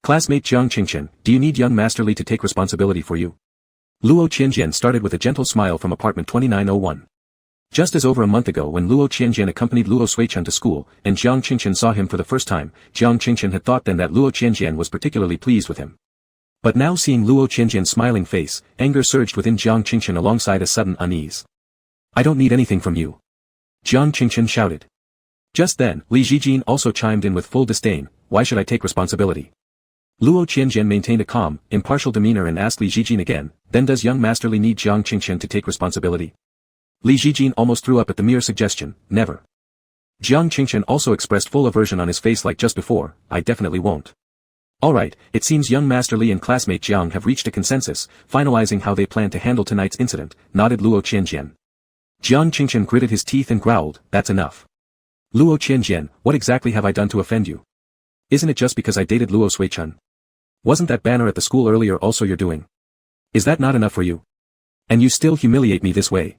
Classmate Jiang Qingchen, do you need young Master Li to take responsibility for you? Luo Qianjian started with a gentle smile from apartment 2901. Just as over a month ago when Luo Qianjian accompanied Luo Suichun to school, and Jiang Qingchen saw him for the first time, Jiang Qingchen had thought then that Luo Qianjian was particularly pleased with him. But now seeing Luo Qianjian's smiling face, anger surged within Jiang Qingchen alongside a sudden unease. I don't need anything from you. Jiang Qingchen shouted. Just then, Li Zhijin also chimed in with full disdain, why should I take responsibility? Luo Qianjian maintained a calm, impartial demeanor and asked Li Zhijin again, then does young Master Li need Jiang Qingchen to take responsibility? Li Zhijin almost threw up at the mere suggestion, never. Jiang Qingchen also expressed full aversion on his face like just before, I definitely won't. Alright, it seems young Master Li and classmate Jiang have reached a consensus, finalizing how they plan to handle tonight's incident, nodded Luo Qianjian. Jiang Qingchen gritted his teeth and growled, that's enough. Luo Qianjian, what exactly have I done to offend you? Isn't it just because I dated Luo Suichun? Wasn't that banner at the school earlier also your doing? Is that not enough for you? And you still humiliate me this way.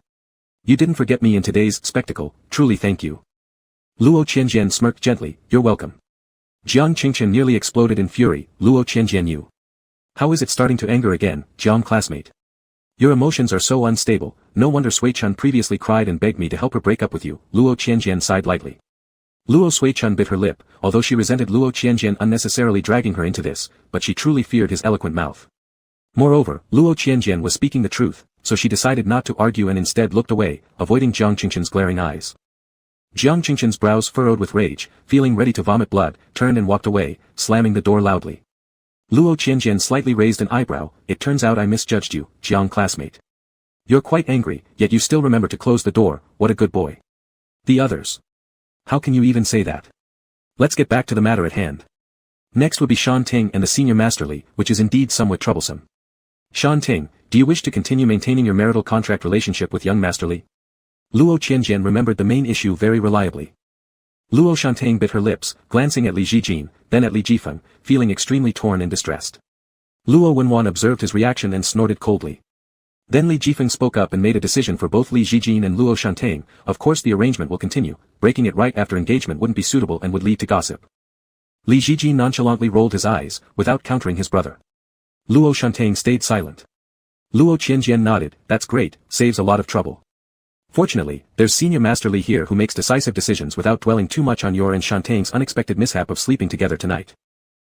You didn't forget me in today's spectacle, truly thank you. Luo Qianjian smirked gently, you're welcome. Jiang Qingchen nearly exploded in fury, Luo Qianjian you. How is it starting to anger again, Jiang classmate? Your emotions are so unstable, no wonder Suichun previously cried and begged me to help her break up with you, Luo Qianjian sighed lightly. Luo Suichun bit her lip, although she resented Luo Qianjian unnecessarily dragging her into this, but she truly feared his eloquent mouth. Moreover, Luo Qianjian was speaking the truth, so she decided not to argue and instead looked away, avoiding Jiang Qingchen's glaring eyes. Jiang Qingchen's brows furrowed with rage, feeling ready to vomit blood, turned and walked away, slamming the door loudly. Luo Qianjian slightly raised an eyebrow, it turns out I misjudged you, Jiang classmate. You're quite angry, yet you still remember to close the door, what a good boy. The others. How can you even say that? Let's get back to the matter at hand. Next would be Shan Ting and the senior Master Li, which is indeed somewhat troublesome. Shan Ting, do you wish to continue maintaining your marital contract relationship with young Master Li? Luo Qianjian remembered the main issue very reliably. Luo Shantang bit her lips, glancing at Li Zhijin, then at Li Jifeng, feeling extremely torn and distressed. Luo Wenwan observed his reaction and snorted coldly. Then Li Jifeng spoke up and made a decision for both Li Zhijin and Luo Shantang, of course the arrangement will continue, breaking it right after engagement wouldn't be suitable and would lead to gossip. Li Zhijin nonchalantly rolled his eyes, without countering his brother. Luo Shantang stayed silent. Luo Qianjian nodded, that's great, saves a lot of trouble. Fortunately, there's Senior Master Li here who makes decisive decisions without dwelling too much on your and Shantang's unexpected mishap of sleeping together tonight.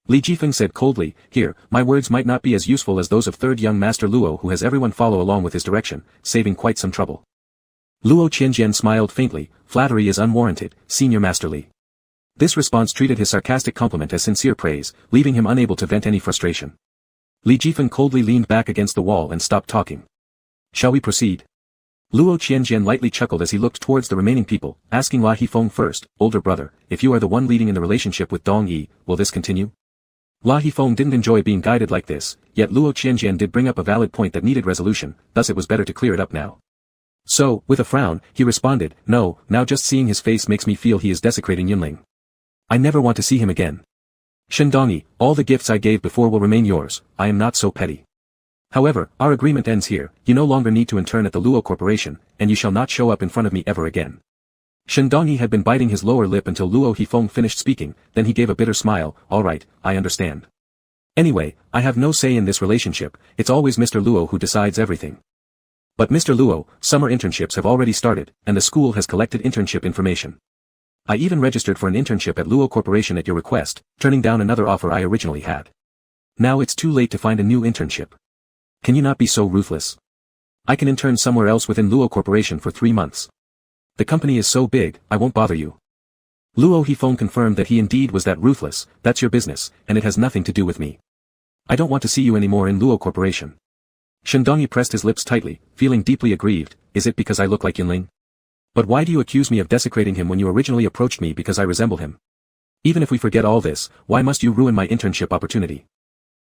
Li Jifeng said coldly, here, my words might not be as useful as those of third young Master Luo who has everyone follow along with his direction, saving quite some trouble. Luo Qianjian smiled faintly, flattery is unwarranted, Senior Master Li. This response treated his sarcastic compliment as sincere praise, leaving him unable to vent any frustration. Li Jifeng coldly leaned back against the wall and stopped talking. Shall we proceed? Luo Qianjian lightly chuckled as he looked towards the remaining people, asking La Hifeng first, older brother, if you are the one leading in the relationship with Dong Yi, will this continue? La Hifeng didn't enjoy being guided like this, yet Luo Qianjian did bring up a valid point that needed resolution, thus it was better to clear it up now. So, with a frown, he responded, no, now just seeing his face makes me feel he is desecrating Yunling. I never want to see him again. Shindongi, all the gifts I gave before will remain yours, I am not so petty. However, our agreement ends here, you no longer need to intern at the Luo Corporation, and you shall not show up in front of me ever again. Shindongi had been biting his lower lip until Luo Hifeng finished speaking, then he gave a bitter smile, alright, I understand. Anyway, I have no say in this relationship, it's always Mr. Luo who decides everything. But Mr. Luo, summer internships have already started, and the school has collected internship information. I even registered for an internship at Luo Corporation at your request, turning down another offer I originally had. Now it's too late to find a new internship. Can you not be so ruthless? I can intern somewhere else within Luo Corporation for 3 months. The company is so big, I won't bother you. Luo Hifeng confirmed that he indeed was that ruthless, that's your business, and it has nothing to do with me. I don't want to see you anymore in Luo Corporation. Shindongi pressed his lips tightly, feeling deeply aggrieved, is it because I look like Yunling? But why do you accuse me of desecrating him when you originally approached me because I resemble him? Even if we forget all this, why must you ruin my internship opportunity?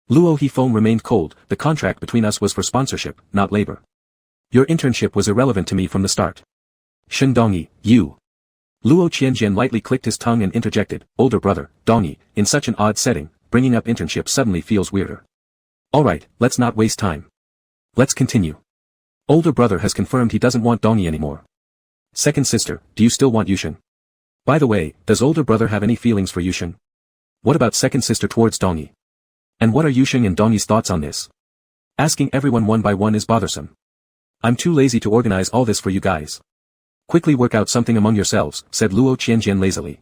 Luo Hifeng remained cold, the contract between us was for sponsorship, not labor. Your internship was irrelevant to me from the start. Shindongi, you. Luo Qianjian lightly clicked his tongue and interjected, older brother, Dongi, in such an odd setting, bringing up internship suddenly feels weirder. Alright, let's not waste time. Let's continue. Older brother has confirmed he doesn't want Dongi anymore. Second sister, do you still want Yushin? By the way, does older brother have any feelings for Yushin? What about second sister towards Dongi? And what are Yushin and Dongi's thoughts on this? Asking everyone one by one is bothersome. I'm too lazy to organize all this for you guys. Quickly work out something among yourselves, said Luo Qianjian lazily.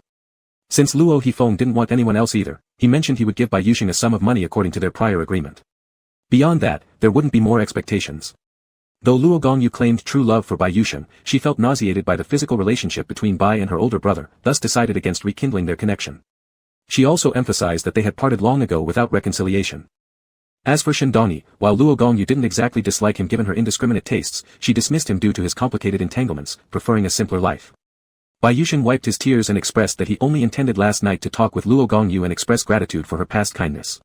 Since Luo Hifeng didn't want anyone else either, he mentioned he would give Bai Yuxing a sum of money according to their prior agreement. Beyond that, there wouldn't be more expectations. Though Luo Gongyu claimed true love for Bai Yuxing, she felt nauseated by the physical relationship between Bai and her older brother, thus decided against rekindling their connection. She also emphasized that they had parted long ago without reconciliation. As for Shindongi, while Luo Gongyu didn't exactly dislike him given her indiscriminate tastes, she dismissed him due to his complicated entanglements, preferring a simpler life. Bai Yuxing wiped his tears and expressed that he only intended last night to talk with Luo Gongyu and express gratitude for her past kindness.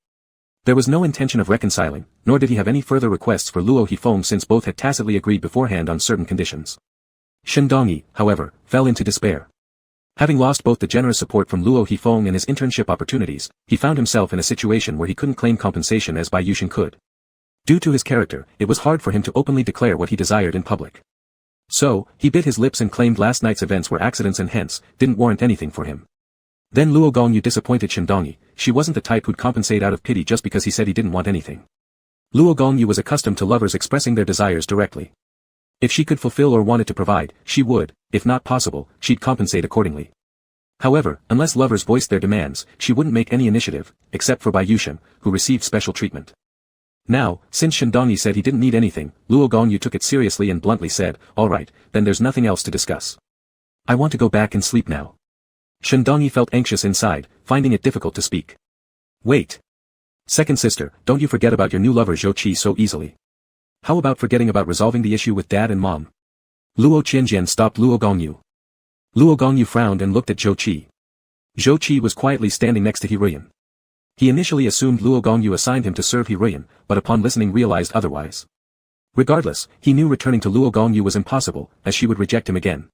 There was no intention of reconciling, nor did he have any further requests for Luo Hifeng since both had tacitly agreed beforehand on certain conditions. Shindongi, however, fell into despair. Having lost both the generous support from Luo Hifeng and his internship opportunities, he found himself in a situation where he couldn't claim compensation as Bai Yuxing could. Due to his character, it was hard for him to openly declare what he desired in public. So, he bit his lips and claimed last night's events were accidents and hence, didn't warrant anything for him. Then Luo Gongyu disappointed Shindongi, she wasn't the type who'd compensate out of pity just because he said he didn't want anything. Luo Gongyu was accustomed to lovers expressing their desires directly. If she could fulfill or wanted to provide, she would, if not possible, she'd compensate accordingly. However, unless lovers voiced their demands, she wouldn't make any initiative, except for Bai Yuxing, who received special treatment. Now, since Shindongi said he didn't need anything, Luo Gongyu took it seriously and bluntly said, alright, then there's nothing else to discuss. I want to go back and sleep now. Shindongi felt anxious inside, finding it difficult to speak. Wait. Second sister, don't you forget about your new lover Zhou Qi so easily. How about forgetting about resolving the issue with dad and mom? Luo Qianjian stopped Luo Gongyu. Luo Gongyu frowned and looked at Zhou Qi. Zhou Qi was quietly standing next to Hiruyan. He initially assumed Luo Gongyu assigned him to serve Hiruyan, but upon listening realized otherwise. Regardless, he knew returning to Luo Gongyu was impossible, as she would reject him again.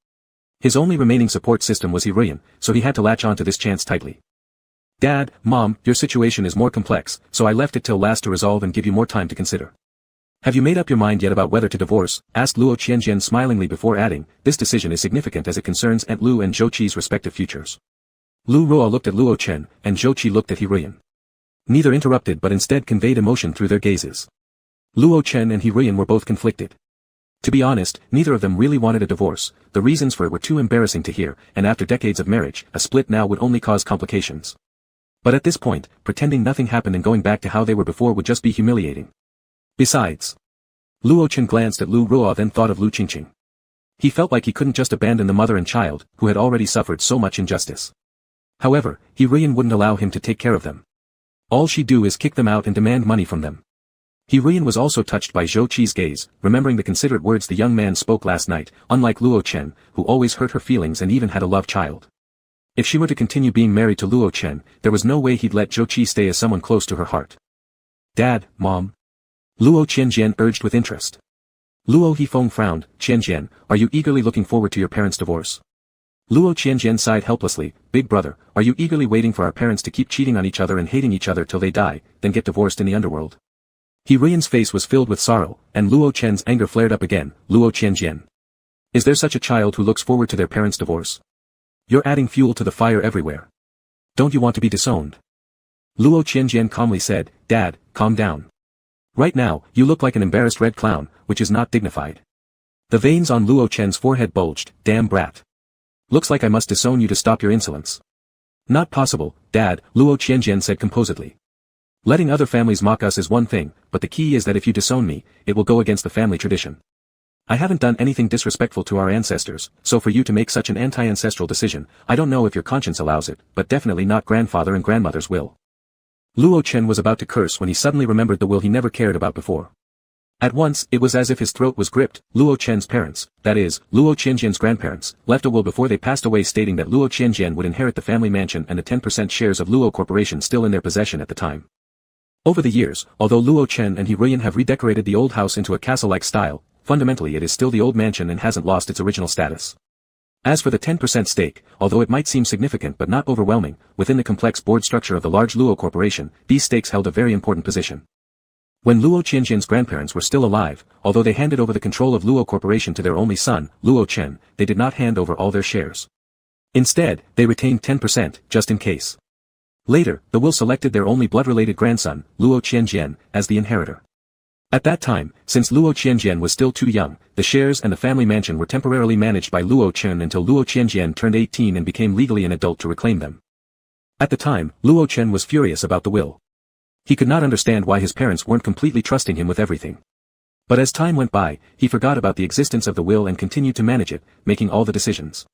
His only remaining support system was Hiruyan, so he had to latch on to this chance tightly. Dad, Mom, your situation is more complex, so I left it till last to resolve and give you more time to consider. Have you made up your mind yet about whether to divorce? Asked Luo Qianjian smilingly before adding, this decision is significant as it concerns Aunt Lu and Zhou Qi's respective futures. Lu Ruo looked at Luo Chen, and Zhou Qi looked at Hiruyan. Neither interrupted but instead conveyed emotion through their gazes. Luo Chen and Hiruyan were both conflicted. To be honest, neither of them really wanted a divorce, the reasons for it were too embarrassing to hear, and after decades of marriage, a split now would only cause complications. But at this point, pretending nothing happened and going back to how they were before would just be humiliating. Besides, Luo Chen glanced at Lu Ruo then thought of Lu Qingqing. He felt like he couldn't just abandon the mother and child, who had already suffered so much injustice. However, Hiruyan wouldn't allow him to take care of them. All she'd do is kick them out and demand money from them. Hiruyan was also touched by Zhou Qi's gaze, remembering the considerate words the young man spoke last night, unlike Luo Chen, who always hurt her feelings and even had a love child. If she were to continue being married to Luo Chen, there was no way he'd let Zhou Qi stay as someone close to her heart. Dad, Mom. Luo Qianjian urged with interest. Luo Hifeng frowned. Qianjian, are you eagerly looking forward to your parents' divorce? Luo Qianjian sighed helplessly. Big brother, are you eagerly waiting for our parents to keep cheating on each other and hating each other till they die, then get divorced in the underworld? He Ruiyan's face was filled with sorrow, and Luo Chen's anger flared up again. Luo Qianjian. Is there such a child who looks forward to their parents' divorce? You're adding fuel to the fire everywhere. Don't you want to be disowned? Luo Qianjian calmly said, Dad, calm down. Right now, you look like an embarrassed red clown, which is not dignified. The veins on Luo Chen's forehead bulged. Damn brat. Looks like I must disown you to stop your insolence. Not possible, Dad, Luo Qianjian said composedly. Letting other families mock us is one thing, but the key is that if you disown me, it will go against the family tradition. I haven't done anything disrespectful to our ancestors, so for you to make such an anti-ancestral decision, I don't know if your conscience allows it, but definitely not grandfather and grandmother's will. Luo Chen was about to curse when he suddenly remembered the will he never cared about before. At once, it was as if his throat was gripped. Luo Chen's parents, that is, Luo Qianjian's grandparents, left a will before they passed away stating that Luo Qianjian would inherit the family mansion and the 10% shares of Luo Corporation still in their possession at the time. Over the years, although Luo Chen and He Ruiyan have redecorated the old house into a castle-like style, fundamentally it is still the old mansion and hasn't lost its original status. As for the 10% stake, although it might seem significant but not overwhelming, within the complex board structure of the large Luo Corporation, these stakes held a very important position. When Luo Qianjian's grandparents were still alive, although they handed over the control of Luo Corporation to their only son, Luo Chen, they did not hand over all their shares. Instead, they retained 10%, just in case. Later, the will selected their only blood-related grandson, Luo Qianjian, as the inheritor. At that time, since Luo Qianjian was still too young, the shares and the family mansion were temporarily managed by Luo Chen until Luo Qianjian turned 18 and became legally an adult to reclaim them. At the time, Luo Chen was furious about the will. He could not understand why his parents weren't completely trusting him with everything. But as time went by, he forgot about the existence of the will and continued to manage it, making all the decisions.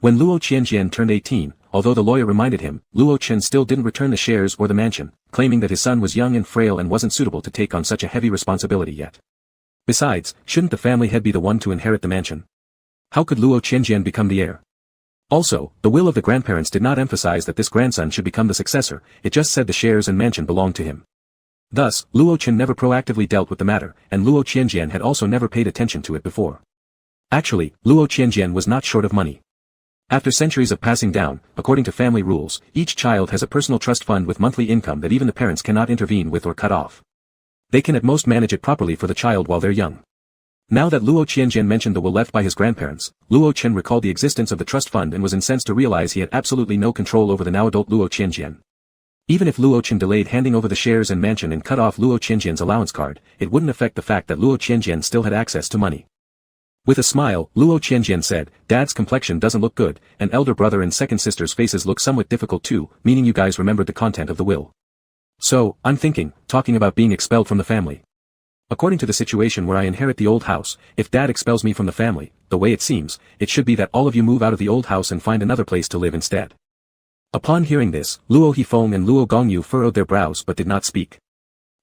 When Luo Qianjian turned 18, although the lawyer reminded him, Luo Chen still didn't return the shares or the mansion, claiming that his son was young and frail and wasn't suitable to take on such a heavy responsibility yet. Besides, shouldn't the family head be the one to inherit the mansion? How could Luo Qianjian become the heir? Also, the will of the grandparents did not emphasize that this grandson should become the successor, it just said the shares and mansion belonged to him. Thus, Luo Chen never proactively dealt with the matter, and Luo Qianjian had also never paid attention to it before. Actually, Luo Qianjian was not short of money. After centuries of passing down, according to family rules, each child has a personal trust fund with monthly income that even the parents cannot intervene with or cut off. They can at most manage it properly for the child while they're young. Now that Luo Qianjian mentioned the will left by his grandparents, Luo Chen recalled the existence of the trust fund and was incensed to realize he had absolutely no control over the now-adult Luo Qianjian. Even if Luo Chen delayed handing over the shares and mansion and cut off Luo Qianjian's allowance card, it wouldn't affect the fact that Luo Qianjian still had access to money. With a smile, Luo Qianjian said, Dad's complexion doesn't look good, and elder brother and second sister's faces look somewhat difficult too, meaning you guys remembered the content of the will. So, I'm talking about being expelled from the family. According to the situation where I inherit the old house, if Dad expels me from the family, the way it seems, it should be that all of you move out of the old house and find another place to live instead. Upon hearing this, Luo Hifeng and Luo Gongyu furrowed their brows but did not speak.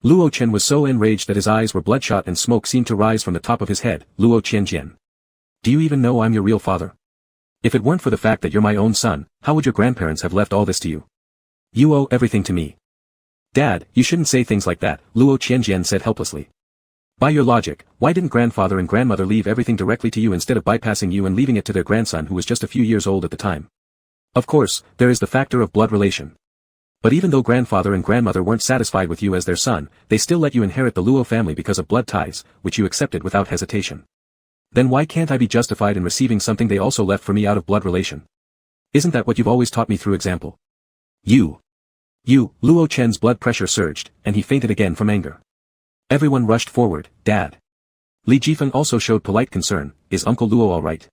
Luo Chen was so enraged that his eyes were bloodshot and smoke seemed to rise from the top of his head. Luo Qianjian. Do you even know I'm your real father? If it weren't for the fact that you're my own son, how would your grandparents have left all this to you? You owe everything to me. Dad, you shouldn't say things like that, Luo Qianjian said helplessly. By your logic, why didn't grandfather and grandmother leave everything directly to you instead of bypassing you and leaving it to their grandson who was just a few years old at the time? Of course, there is the factor of blood relation. But even though grandfather and grandmother weren't satisfied with you as their son, they still let you inherit the Luo family because of blood ties, which you accepted without hesitation. Then why can't I be justified in receiving something they also left for me out of blood relation? Isn't that what you've always taught me through example? You, Luo Chen's blood pressure surged, and he fainted again from anger. Everyone rushed forward. Dad. Li Jifeng also showed polite concern. Is Uncle Luo alright?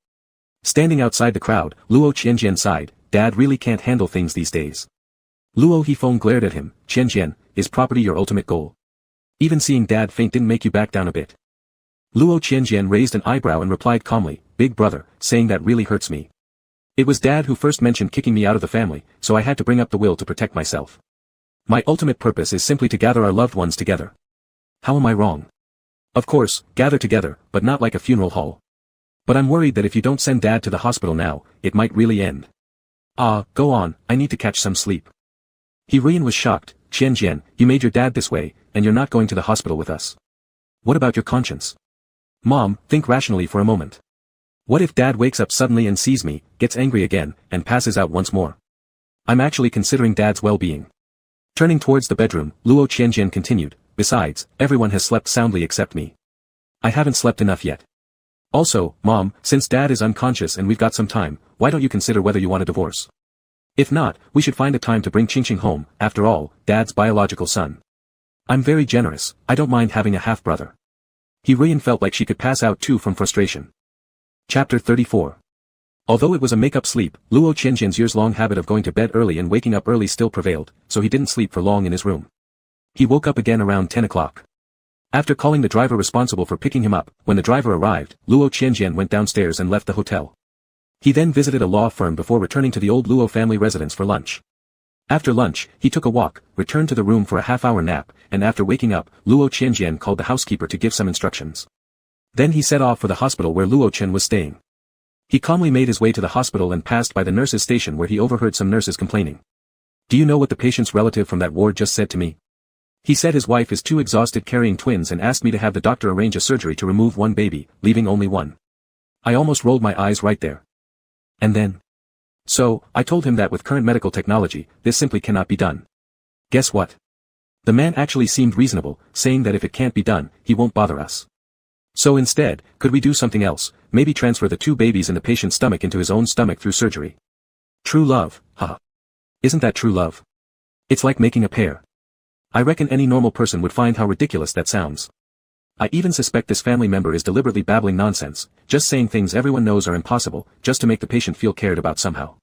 Standing outside the crowd, Luo Qianjian sighed. Dad really can't handle things these days. Luo Hifeng glared at him. Qianjian, is property your ultimate goal? Even seeing Dad faint didn't make you back down a bit. Luo Qianjian raised an eyebrow and replied calmly, Big brother, saying that really hurts me. It was Dad who first mentioned kicking me out of the family, so I had to bring up the will to protect myself. My ultimate purpose is simply to gather our loved ones together. How am I wrong? Of course, gather together, but not like a funeral hall. But I'm worried that if you don't send Dad to the hospital now, it might really end. Ah, go on, I need to catch some sleep. Hirian was shocked. Qianjian, you made your dad this way, and you're not going to the hospital with us. What about your conscience? Mom, think rationally for a moment. What if dad wakes up suddenly and sees me, gets angry again, and passes out once more? I'm actually considering dad's well-being. Turning towards the bedroom, Luo Qianjian continued, besides, everyone has slept soundly except me. I haven't slept enough yet. Also, Mom, since dad is unconscious and we've got some time, why don't you consider whether you want a divorce? If not, we should find a time to bring Qingqing home, after all, dad's biological son. I'm very generous, I don't mind having a half-brother. Hirian felt like she could pass out too from frustration. Chapter 34. Although it was a make-up sleep, Luo Qianjian's years-long habit of going to bed early and waking up early still prevailed, so he didn't sleep for long in his room. He woke up again around 10 o'clock. After calling the driver responsible for picking him up, when the driver arrived, Luo Qianjian went downstairs and left the hotel. He then visited a law firm before returning to the old Luo family residence for lunch. After lunch, he took a walk, returned to the room for a half-hour nap, and after waking up, Luo Qianjian called the housekeeper to give some instructions. Then he set off for the hospital where Luo Chen was staying. He calmly made his way to the hospital and passed by the nurses' station where he overheard some nurses complaining. Do you know what the patient's relative from that ward just said to me? He said his wife is too exhausted carrying twins and asked me to have the doctor arrange a surgery to remove one baby, leaving only one. I almost rolled my eyes right there. And then? So, I told him that with current medical technology, this simply cannot be done. Guess what? The man actually seemed reasonable, saying that if it can't be done, he won't bother us. So instead, could we do something else, maybe transfer the two babies in the patient's stomach into his own stomach through surgery? True love, haha. Isn't that true love? It's like making a pair. I reckon any normal person would find how ridiculous that sounds. I even suspect this family member is deliberately babbling nonsense, just saying things everyone knows are impossible, just to make the patient feel cared about somehow.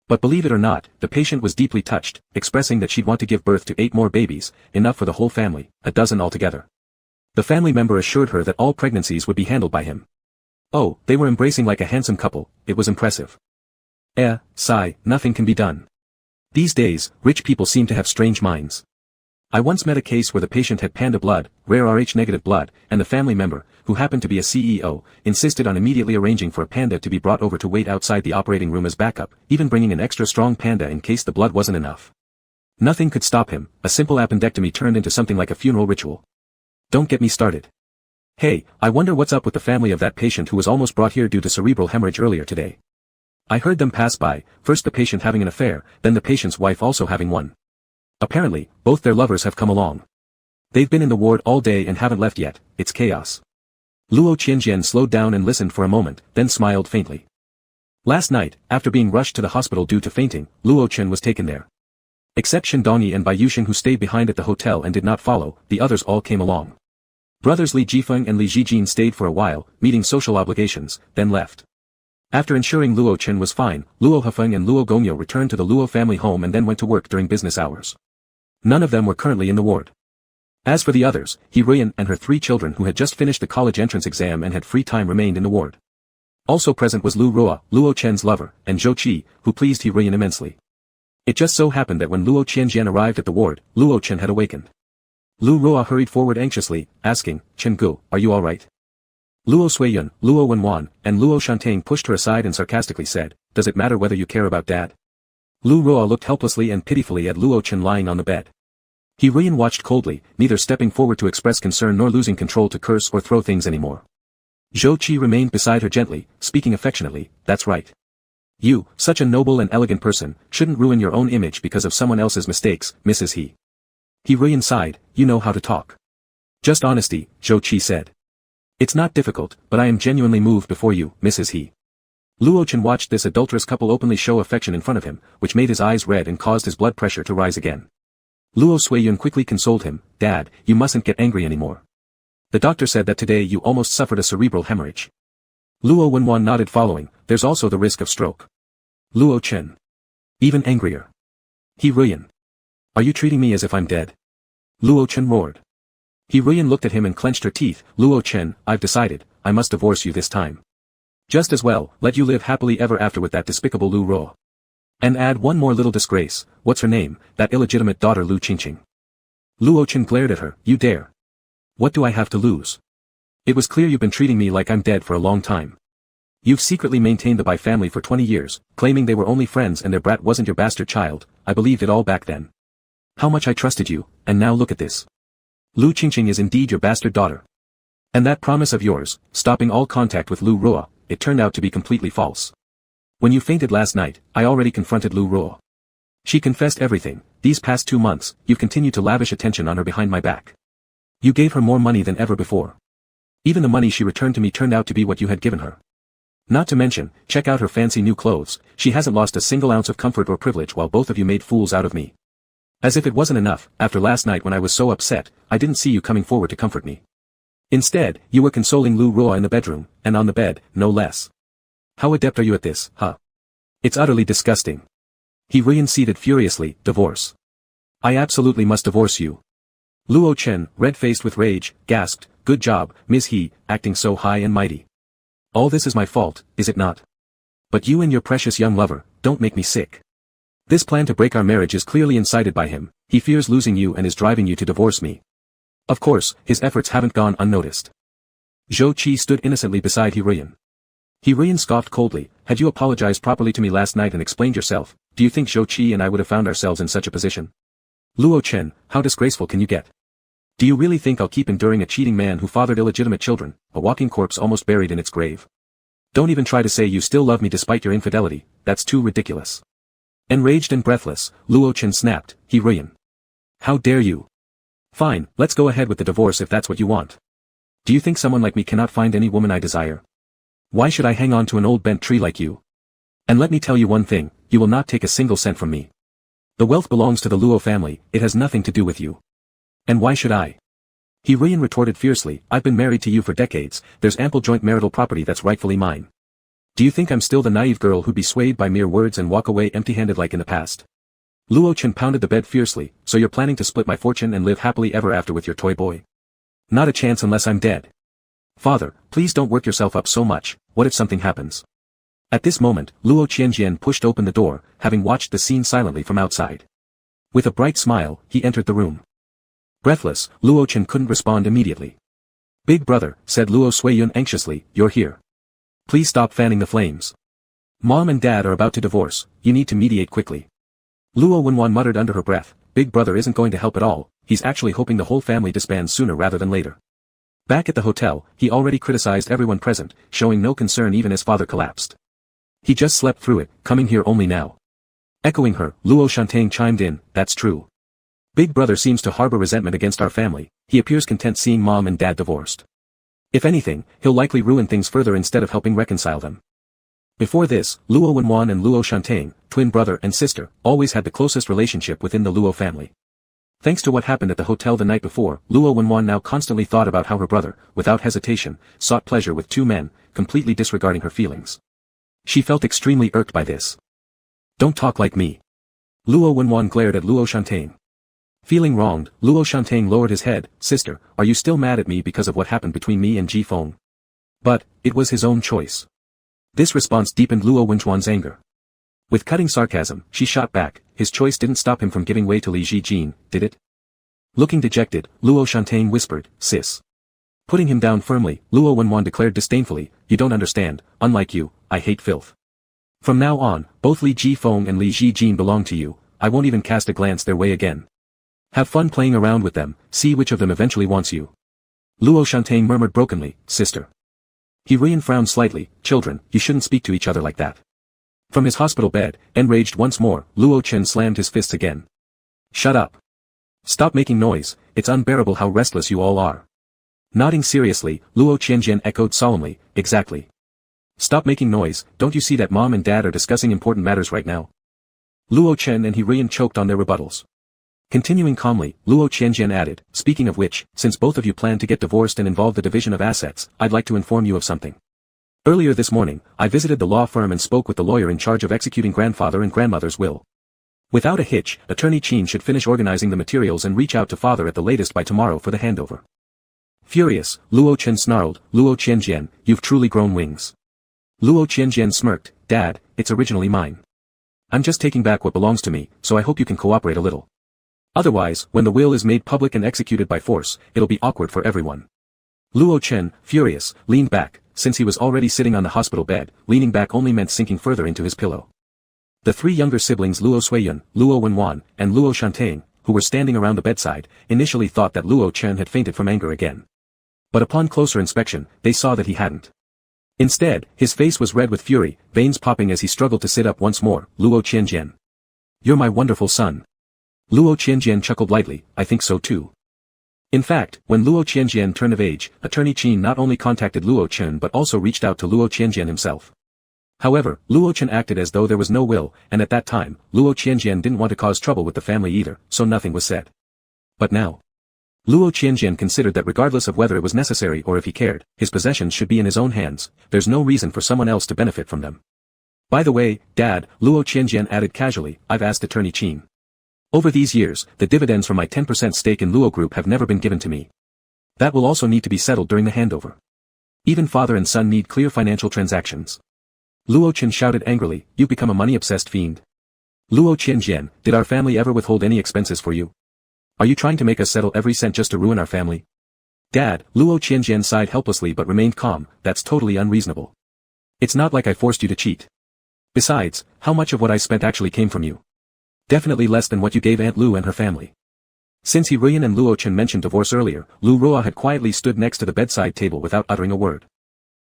But believe it or not, the patient was deeply touched, expressing that she'd want to give birth to 8 more babies, enough for the whole family, a dozen altogether. The family member assured her that all pregnancies would be handled by him. Oh, they were embracing like a handsome couple, it was impressive. Sigh, nothing can be done. These days, rich people seem to have strange minds. I once met a case where the patient had panda blood, rare Rh-negative blood, and the family member, who happened to be a CEO, insisted on immediately arranging for a panda to be brought over to wait outside the operating room as backup, even bringing an extra strong panda in case the blood wasn't enough. Nothing could stop him, a simple appendectomy turned into something like a funeral ritual. Don't get me started. Hey, I wonder what's up with the family of that patient who was almost brought here due to cerebral hemorrhage earlier today. I heard them pass by, first the patient having an affair, then the patient's wife also having one. Apparently, both their lovers have come along. They've been in the ward all day and haven't left yet, it's chaos. Luo Qianjian slowed down and listened for a moment, then smiled faintly. Last night, after being rushed to the hospital due to fainting, Luo Chen was taken there. Except Shen Dongyi and Bai Yuxing who stayed behind at the hotel and did not follow, the others all came along. Brothers Li Jifeng and Li Jijin stayed for a while, meeting social obligations, then left. After ensuring Luo Chen was fine, Luo Hefeng and Luo Gongyo returned to the Luo family home and then went to work during business hours. None of them were currently in the ward. As for the others, Hirian and her 3 children who had just finished the college entrance exam and had free time remained in the ward. Also present was Lu Ruo, Luo Chen's lover, and Zhou Qi, who pleased Hirian immensely. It just so happened that when Luo Qianjian arrived at the ward, Luo Chen had awakened. Lu Ruo hurried forward anxiously, asking, Chen Gu, are you alright? Luo Suiyun, Luo Wenwan, and Luo Shantang pushed her aside and sarcastically said, does it matter whether you care about dad? Lu Ruo looked helplessly and pitifully at Luo Chen lying on the bed. Hirian watched coldly, neither stepping forward to express concern nor losing control to curse or throw things anymore. Zhou Qi remained beside her gently, speaking affectionately, that's right. You, such a noble and elegant person, shouldn't ruin your own image because of someone else's mistakes, Mrs. He. Hirian sighed, you know how to talk. Just honesty, Zhou Qi said. It's not difficult, but I am genuinely moved before you, Mrs. He. Luo Chen watched this adulterous couple openly show affection in front of him, which made his eyes red and caused his blood pressure to rise again. Luo Suiyun quickly consoled him, Dad, you mustn't get angry anymore. The doctor said that today you almost suffered a cerebral hemorrhage. Luo Wenwan nodded following, there's also the risk of stroke. Luo Chen. Even angrier. Hirian. Are you treating me as if I'm dead? Luo Chen roared. Hirian looked at him and clenched her teeth, Luo Chen, I've decided, I must divorce you this time. Just as well, let you live happily ever after with that despicable Lu Ruo. And add one more little disgrace, what's her name, that illegitimate daughter Lu Qingqing. Luo Chen glared at her, you dare. What do I have to lose? It was clear you've been treating me like I'm dead for a long time. You've secretly maintained the Bai family for 20 years, claiming they were only friends and their brat wasn't your bastard child. I believed it all back then. How much I trusted you, and now look at this. Lu Qingqing is indeed your bastard daughter. And that promise of yours, stopping all contact with Lu Ruo, it turned out to be completely false. When you fainted last night, I already confronted Lu Ruo. She confessed everything. These past 2 months, you've continued to lavish attention on her behind my back. You gave her more money than ever before. Even the money she returned to me turned out to be what you had given her. Not to mention, check out her fancy new clothes, she hasn't lost a single ounce of comfort or privilege while both of you made fools out of me. As if it wasn't enough, after last night when I was so upset, I didn't see you coming forward to comfort me. Instead, you were consoling Lu Ruo in the bedroom, and on the bed, no less. How adept are you at this, huh? It's utterly disgusting. He reinstated furiously, divorce. I absolutely must divorce you. Luo Chen, red-faced with rage, gasped, good job, Ms. He, acting so high and mighty. All this is my fault, is it not? But you and your precious young lover, don't make me sick. This plan to break our marriage is clearly incited by him, he fears losing you and is driving you to divorce me. Of course, his efforts haven't gone unnoticed. Zhou Qi stood innocently beside He Ruyan. He Ruyan scoffed coldly, had you apologized properly to me last night and explained yourself, do you think Zhou Qi and I would have found ourselves in such a position? Luo Chen, how disgraceful can you get? Do you really think I'll keep enduring a cheating man who fathered illegitimate children, a walking corpse almost buried in its grave? Don't even try to say you still love me despite your infidelity, that's too ridiculous. Enraged and breathless, Luo Chen snapped, He Ruyan. How dare you? Fine, let's go ahead with the divorce if that's what you want. Do you think someone like me cannot find any woman I desire? Why should I hang on to an old bent tree like you? And let me tell you one thing, you will not take a single cent from me. The wealth belongs to the Luo family, it has nothing to do with you. And why should I? He Ruyan retorted fiercely, I've been married to you for decades, there's ample joint marital property that's rightfully mine. Do you think I'm still the naive girl who'd be swayed by mere words and walk away empty-handed like in the past? Luo Chen pounded the bed fiercely, so you're planning to split my fortune and live happily ever after with your toy boy? Not a chance unless I'm dead. Father, please don't work yourself up so much, what if something happens? At this moment, Luo Qianjian pushed open the door, having watched the scene silently from outside. With a bright smile, he entered the room. Breathless, Luo Chen couldn't respond immediately. Big brother, said Luo Suiyun anxiously, you're here. Please stop fanning the flames. Mom and Dad are about to divorce, you need to mediate quickly. Luo Wenwan muttered under her breath, Big brother isn't going to help at all, he's actually hoping the whole family disbands sooner rather than later. Back at the hotel, he already criticized everyone present, showing no concern even as father collapsed. He just slept through it, coming here only now. Echoing her, Luo Shantang chimed in, that's true. Big brother seems to harbor resentment against our family, he appears content seeing mom and dad divorced. If anything, he'll likely ruin things further instead of helping reconcile them. Before this, Luo Wenwan and Luo Shantang, twin brother and sister, always had the closest relationship within the Luo family. Thanks to what happened at the hotel the night before, Luo Wenwan now constantly thought about how her brother, without hesitation, sought pleasure with 2 men, completely disregarding her feelings. She felt extremely irked by this. Don't talk like me. Luo Wenwan glared at Luo Shantang. Feeling wronged, Luo Shantang lowered his head, sister, are you still mad at me because of what happened between me and Ji Feng? But, it was his own choice. This response deepened Luo Wenjuan's anger. With cutting sarcasm, she shot back, his choice didn't stop him from giving way to Li Jijin, did it? Looking dejected, Luo Shantang whispered, sis. Putting him down firmly, Luo Wenwan declared disdainfully, you don't understand, unlike you, I hate filth. From now on, both Li Jifeng and Li Jijin belong to you, I won't even cast a glance their way again. Have fun playing around with them, see which of them eventually wants you. Luo Shantang murmured brokenly, sister. He Ruyan frowned slightly, children, you shouldn't speak to each other like that. From his hospital bed, enraged once more, Luo Chen slammed his fists again. Shut up. Stop making noise, it's unbearable how restless you all are. Nodding seriously, Luo Qianjian echoed solemnly, exactly. Stop making noise, don't you see that mom and dad are discussing important matters right now? Luo Chen and He Ruyan choked on their rebuttals. Continuing calmly, Luo Qianjian added, speaking of which, since both of you plan to get divorced and involve the division of assets, I'd like to inform you of something. Earlier this morning, I visited the law firm and spoke with the lawyer in charge of executing grandfather and grandmother's will. Without a hitch, Attorney Qin should finish organizing the materials and reach out to father at the latest by tomorrow for the handover. Furious, Luo Chen snarled, Luo Qianjian, you've truly grown wings. Luo Qianjian smirked, Dad, it's originally mine. I'm just taking back what belongs to me, so I hope you can cooperate a little. Otherwise, when the will is made public and executed by force, it'll be awkward for everyone. Luo Chen, furious, leaned back. Since he was already sitting on the hospital bed, leaning back only meant sinking further into his pillow. The three younger siblings Luo Suiyun, Luo Wenwan, and Luo Shantang, who were standing around the bedside, initially thought that Luo Chen had fainted from anger again. But upon closer inspection, they saw that he hadn't. Instead, his face was red with fury, veins popping as he struggled to sit up once more. Luo Qianjian. You're my wonderful son. Luo Qianjian chuckled lightly, I think so too. In fact, when Luo Qianjian turned of age, Attorney Qin not only contacted Luo Chen but also reached out to Luo Qianjian himself. However, Luo Chen acted as though there was no will, and at that time, Luo Qianjian didn't want to cause trouble with the family either, so nothing was said. But now, Luo Qianjian considered that regardless of whether it was necessary or if he cared, his possessions should be in his own hands. There's no reason for someone else to benefit from them. By the way, Dad, Luo Qianjian added casually, I've asked Attorney Qin. Over these years, the dividends from my 10% stake in Luo Group have never been given to me. That will also need to be settled during the handover. Even father and son need clear financial transactions. Luo Chen shouted angrily, you've become a money-obsessed fiend. Luo Qianjian, did our family ever withhold any expenses for you? Are you trying to make us settle every cent just to ruin our family? Dad, Luo Qianjian sighed helplessly but remained calm, that's totally unreasonable. It's not like I forced you to cheat. Besides, how much of what I spent actually came from you? Definitely less than what you gave Aunt Lu and her family. Since He Ruiyan and Luo Chen mentioned divorce earlier, Lu Ruo had quietly stood next to the bedside table without uttering a word.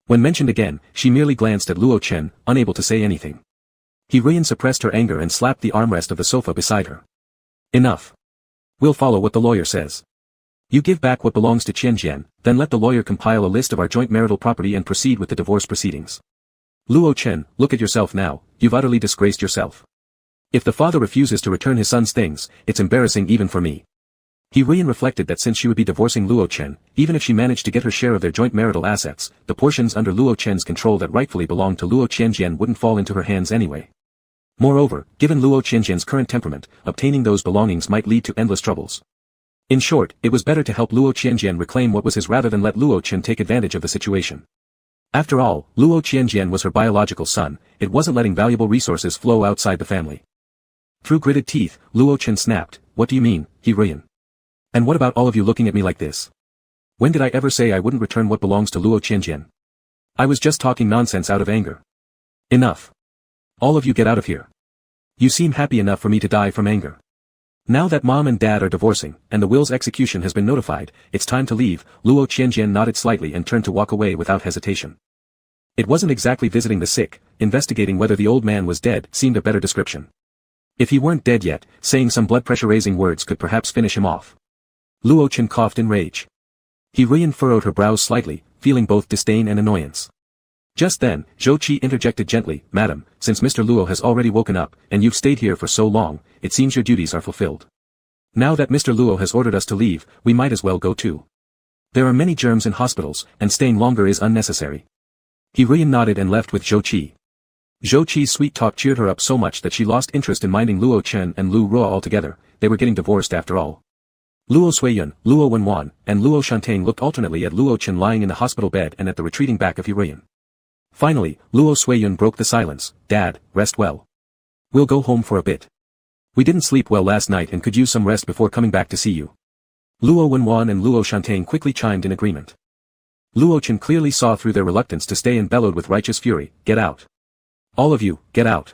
When mentioned again, she merely glanced at Luo Chen, unable to say anything. He Ruiyan suppressed her anger and slapped the armrest of the sofa beside her. Enough. We'll follow what the lawyer says. You give back what belongs to Qianjian, then let the lawyer compile a list of our joint marital property and proceed with the divorce proceedings. Luo Chen, look at yourself now, you've utterly disgraced yourself. If the father refuses to return his son's things, it's embarrassing even for me. He Ruiyan reflected that since she would be divorcing Luo Chen, even if she managed to get her share of their joint marital assets, the portions under Luo Chen's control that rightfully belonged to Luo Qianjian wouldn't fall into her hands anyway. Moreover, given Luo Qianjian's current temperament, obtaining those belongings might lead to endless troubles. In short, it was better to help Luo Qianjian reclaim what was his rather than let Luo Chen take advantage of the situation. After all, Luo Qianjian was her biological son, it wasn't letting valuable resources flow outside the family. Through gritted teeth, Luo Chen snapped, what do you mean, He Ruiyan? And what about all of you looking at me like this? When did I ever say I wouldn't return what belongs to Luo Qianjian? I was just talking nonsense out of anger. Enough. All of you get out of here. You seem happy enough for me to die from anger. Now that mom and dad are divorcing, and the will's execution has been notified, it's time to leave. Luo Qianjian nodded slightly and turned to walk away without hesitation. It wasn't exactly visiting the sick, investigating whether the old man was dead seemed a better description. If he weren't dead yet, saying some blood pressure-raising words could perhaps finish him off. Luo Chen coughed in rage. He Ruiyan furrowed her brows slightly, feeling both disdain and annoyance. Just then, Zhou Qi interjected gently, Madam, since Mr. Luo has already woken up, and you've stayed here for so long, it seems your duties are fulfilled. Now that Mr. Luo has ordered us to leave, we might as well go too. There are many germs in hospitals, and staying longer is unnecessary. He Ruiyan nodded and left with Zhou Qi. Zhou Qi's sweet talk cheered her up so much that she lost interest in minding Luo Chen and Lu Ruo altogether. They were getting divorced after all. Luo Suiyun, Luo Wenwan, and Luo Shantang looked alternately at Luo Chen lying in the hospital bed and at the retreating back of He Ruiyan. Finally, Luo Suiyun broke the silence, Dad, rest well. We'll go home for a bit. We didn't sleep well last night and could use some rest before coming back to see you. Luo Wenwan and Luo Shantang quickly chimed in agreement. Luo Chen clearly saw through their reluctance to stay and bellowed with righteous fury, get out. All of you, get out.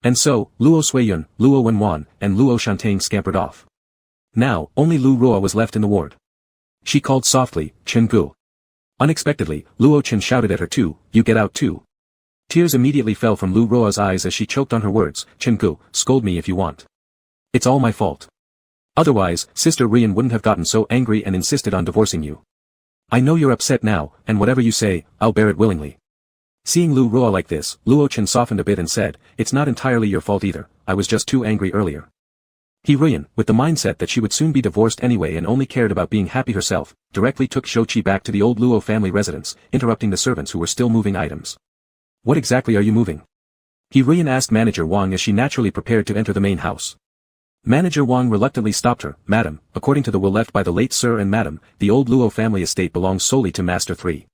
And so, Luo Suiyun, Luo Wenwan, and Luo Shantang scampered off. Now, only Lu Ruo was left in the ward. She called softly, Chen Gu. Unexpectedly, Luo Chen shouted at her too, you get out too. Tears immediately fell from Lu Ruo's eyes as she choked on her words, Chen Gu, scold me if you want. It's all my fault. Otherwise, Sister Ruiyan wouldn't have gotten so angry and insisted on divorcing you. I know you're upset now, and whatever you say, I'll bear it willingly. Seeing Lu Ruo like this, Luo Chen softened a bit and said, it's not entirely your fault either, I was just too angry earlier. He Ruiyan, with the mindset that she would soon be divorced anyway and only cared about being happy herself, directly took Zhou Qi back to the old Luo family residence, interrupting the servants who were still moving items. What exactly are you moving? He Ruiyan asked Manager Wang as she naturally prepared to enter the main house. Manager Wang reluctantly stopped her, Madam, according to the will left by the late Sir and Madam, the old Luo family estate belongs solely to Master 3.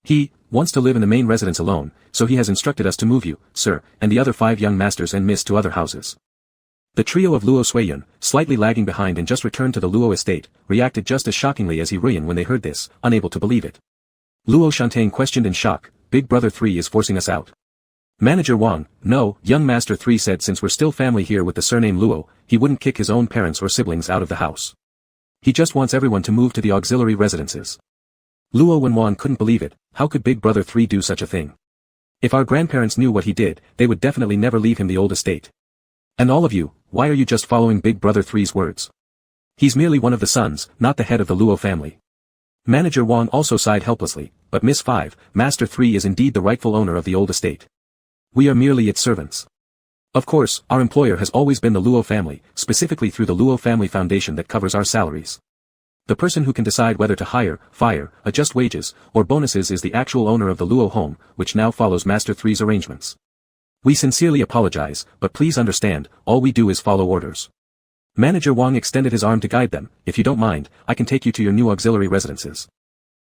He wants to live in the main residence alone, so he has instructed us to move you, Sir, and the other 5 young masters and miss to other houses. The trio of Luo Suiyun, slightly lagging behind and just returned to the Luo estate, reacted just as shockingly as He Ruiyan when they heard this, unable to believe it. Luo Shantain questioned in shock, Big Brother 3 is forcing us out. Manager Wang, no, young Master 3 said since we're still family here with the surname Luo, he wouldn't kick his own parents or siblings out of the house. He just wants everyone to move to the auxiliary residences. Luo Wenwan couldn't believe it, how could Big Brother 3 do such a thing? If our grandparents knew what he did, they would definitely never leave him the old estate. And all of you, why are you just following Big Brother 3's words? He's merely one of the sons, not the head of the Luo family. Manager Wang also sighed helplessly, but Miss 5, Master 3 is indeed the rightful owner of the old estate. We are merely its servants. Of course, our employer has always been the Luo family, specifically through the Luo Family Foundation that covers our salaries. The person who can decide whether to hire, fire, adjust wages, or bonuses is the actual owner of the Luo home, which now follows Master 3's arrangements. We sincerely apologize, but please understand, all we do is follow orders. Manager Wang extended his arm to guide them, if you don't mind, I can take you to your new auxiliary residences.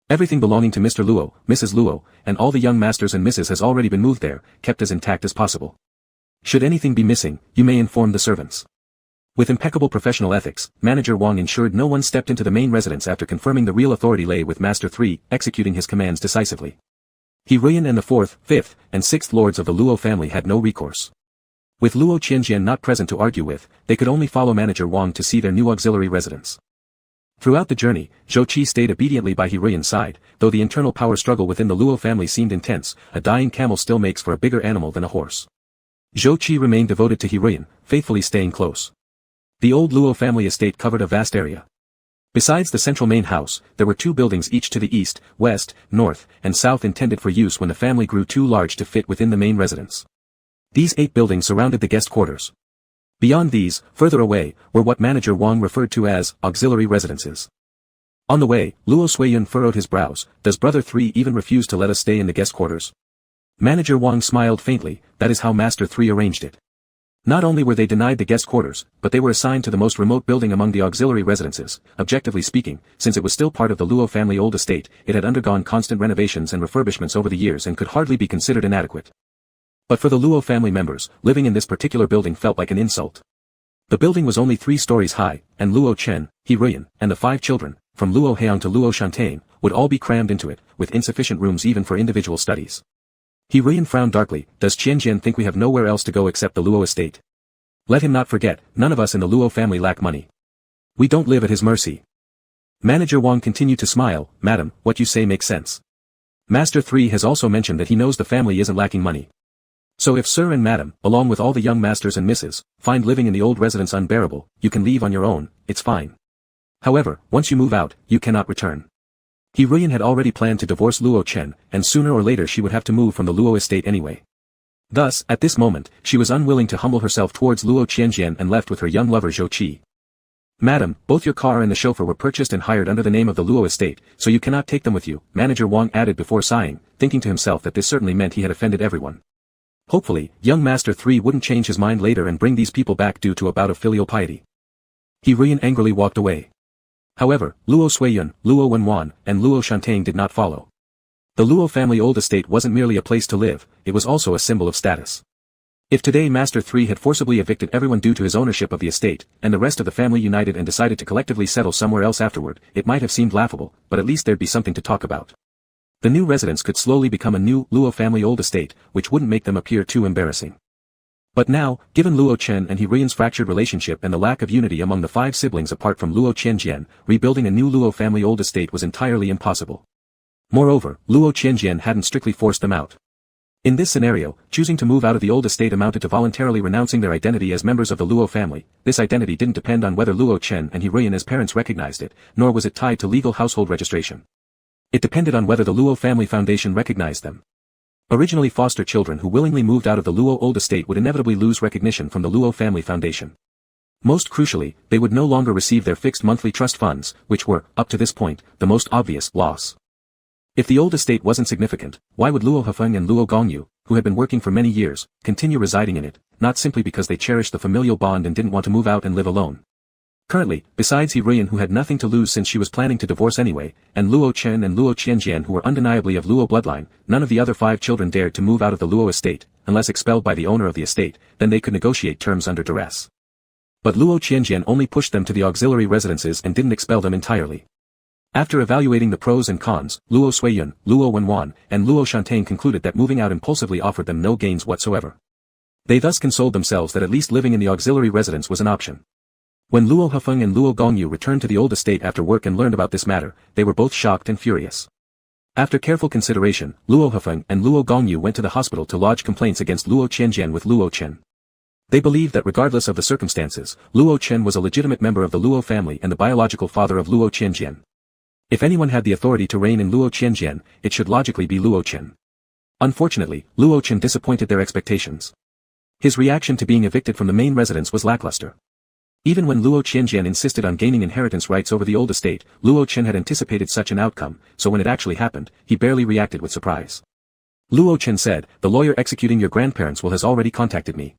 Everything belonging to Mr. Luo, Mrs. Luo, and all the young masters and misses has already been moved there, kept as intact as possible. Should anything be missing, you may inform the servants. With impeccable professional ethics, Manager Wang ensured no one stepped into the main residence after confirming the real authority lay with Master 3, executing his commands decisively. He Ruiyan and the 4th, 5th, and 6th lords of the Luo family had no recourse. With Luo Qianjian not present to argue with, they could only follow Manager Wang to see their new auxiliary residence. Throughout the journey, Zhou Qi stayed obediently by He Ruiyan's side, though the internal power struggle within the Luo family seemed intense, a dying camel still makes for a bigger animal than a horse. Zhou Qi remained devoted to He Ruiyan, faithfully staying close. The old Luo family estate covered a vast area. Besides the central main house, there were 2 buildings each to the east, west, north, and south intended for use when the family grew too large to fit within the main residence. These 8 buildings surrounded the guest quarters. Beyond these, further away, were what Manager Wang referred to as auxiliary residences. On the way, Luo Suiyun furrowed his brows, does Brother 3 even refuse to let us stay in the guest quarters? Manager Wang smiled faintly, that is how Master 3 arranged it. Not only were they denied the guest quarters, but they were assigned to the most remote building among the auxiliary residences. Objectively speaking, since it was still part of the Luo family old estate, it had undergone constant renovations and refurbishments over the years and could hardly be considered inadequate. But for the Luo family members, living in this particular building felt like an insult. The building was only 3 stories high, and Luo Chen, He Ruiyan, and the 5 children, from Luo Heang to Luo Shantain, would all be crammed into it, with insufficient rooms even for individual studies. He Ruiyan frowned darkly, does Qianjian think we have nowhere else to go except the Luo estate? Let him not forget, none of us in the Luo family lack money. We don't live at his mercy. Manager Wang continued to smile, Madam, what you say makes sense. Master 3 has also mentioned that he knows the family isn't lacking money. So if Sir and Madam, along with all the young masters and misses, find living in the old residence unbearable, you can leave on your own, it's fine. However, once you move out, you cannot return. He Ruiyan had already planned to divorce Luo Chen, and sooner or later she would have to move from the Luo estate anyway. Thus, at this moment, she was unwilling to humble herself towards Luo Qianjian and left with her young lover Zhou Qi. Madam, both your car and the chauffeur were purchased and hired under the name of the Luo estate, so you cannot take them with you, Manager Wang added before sighing, thinking to himself that this certainly meant he had offended everyone. Hopefully, young Master 3 wouldn't change his mind later and bring these people back due to a bout of filial piety. He Ruiyan angrily walked away. However, Luo Suiyun, Luo Wenwan, and Luo Shantain did not follow. The Luo family old estate wasn't merely a place to live, it was also a symbol of status. If today Master 3 had forcibly evicted everyone due to his ownership of the estate, and the rest of the family united and decided to collectively settle somewhere else afterward, it might have seemed laughable, but at least there'd be something to talk about. The new residence could slowly become a new Luo family old estate, which wouldn't make them appear too embarrassing. But now, given Luo Chen and He Ruiyan's fractured relationship and the lack of unity among the 5 siblings apart from Luo Qianjian, rebuilding a new Luo family old estate was entirely impossible. Moreover, Luo Qianjian hadn't strictly forced them out. In this scenario, choosing to move out of the old estate amounted to voluntarily renouncing their identity as members of the Luo family. This identity didn't depend on whether Luo Chen and He Ruiyan as parents recognized it, nor was it tied to legal household registration. It depended on whether the Luo Family Foundation recognized them. Originally foster children who willingly moved out of the Luo old estate would inevitably lose recognition from the Luo Family Foundation. Most crucially, they would no longer receive their fixed monthly trust funds, which were, up to this point, the most obvious loss. If the old estate wasn't significant, why would Luo Hafeng and Luo Gongyu, who had been working for many years, continue residing in it, not simply because they cherished the familial bond and didn't want to move out and live alone? Currently, besides He Ruiyan who had nothing to lose since she was planning to divorce anyway, and Luo Chen and Luo Qianjian who were undeniably of Luo bloodline, none of the other 5 children dared to move out of the Luo estate, unless expelled by the owner of the estate, then they could negotiate terms under duress. But Luo Qianjian only pushed them to the auxiliary residences and didn't expel them entirely. After evaluating the pros and cons, Luo Suiyun, Luo Wenwan, and Luo Shantain concluded that moving out impulsively offered them no gains whatsoever. They thus consoled themselves that at least living in the auxiliary residence was an option. When Luo Hefeng and Luo Gongyu returned to the old estate after work and learned about this matter, they were both shocked and furious. After careful consideration, Luo Hefeng and Luo Gongyu went to the hospital to lodge complaints against Luo Qianjian with Luo Chen. They believed that regardless of the circumstances, Luo Chen was a legitimate member of the Luo family and the biological father of Luo Qianjian. If anyone had the authority to reign in Luo Qianjian, it should logically be Luo Chen. Unfortunately, Luo Chen disappointed their expectations. His reaction to being evicted from the main residence was lackluster. Even when Luo Qianjian insisted on gaining inheritance rights over the old estate, Luo Chen had anticipated such an outcome, so when it actually happened, he barely reacted with surprise. Luo Chen said, "The lawyer executing your grandparents will has already contacted me.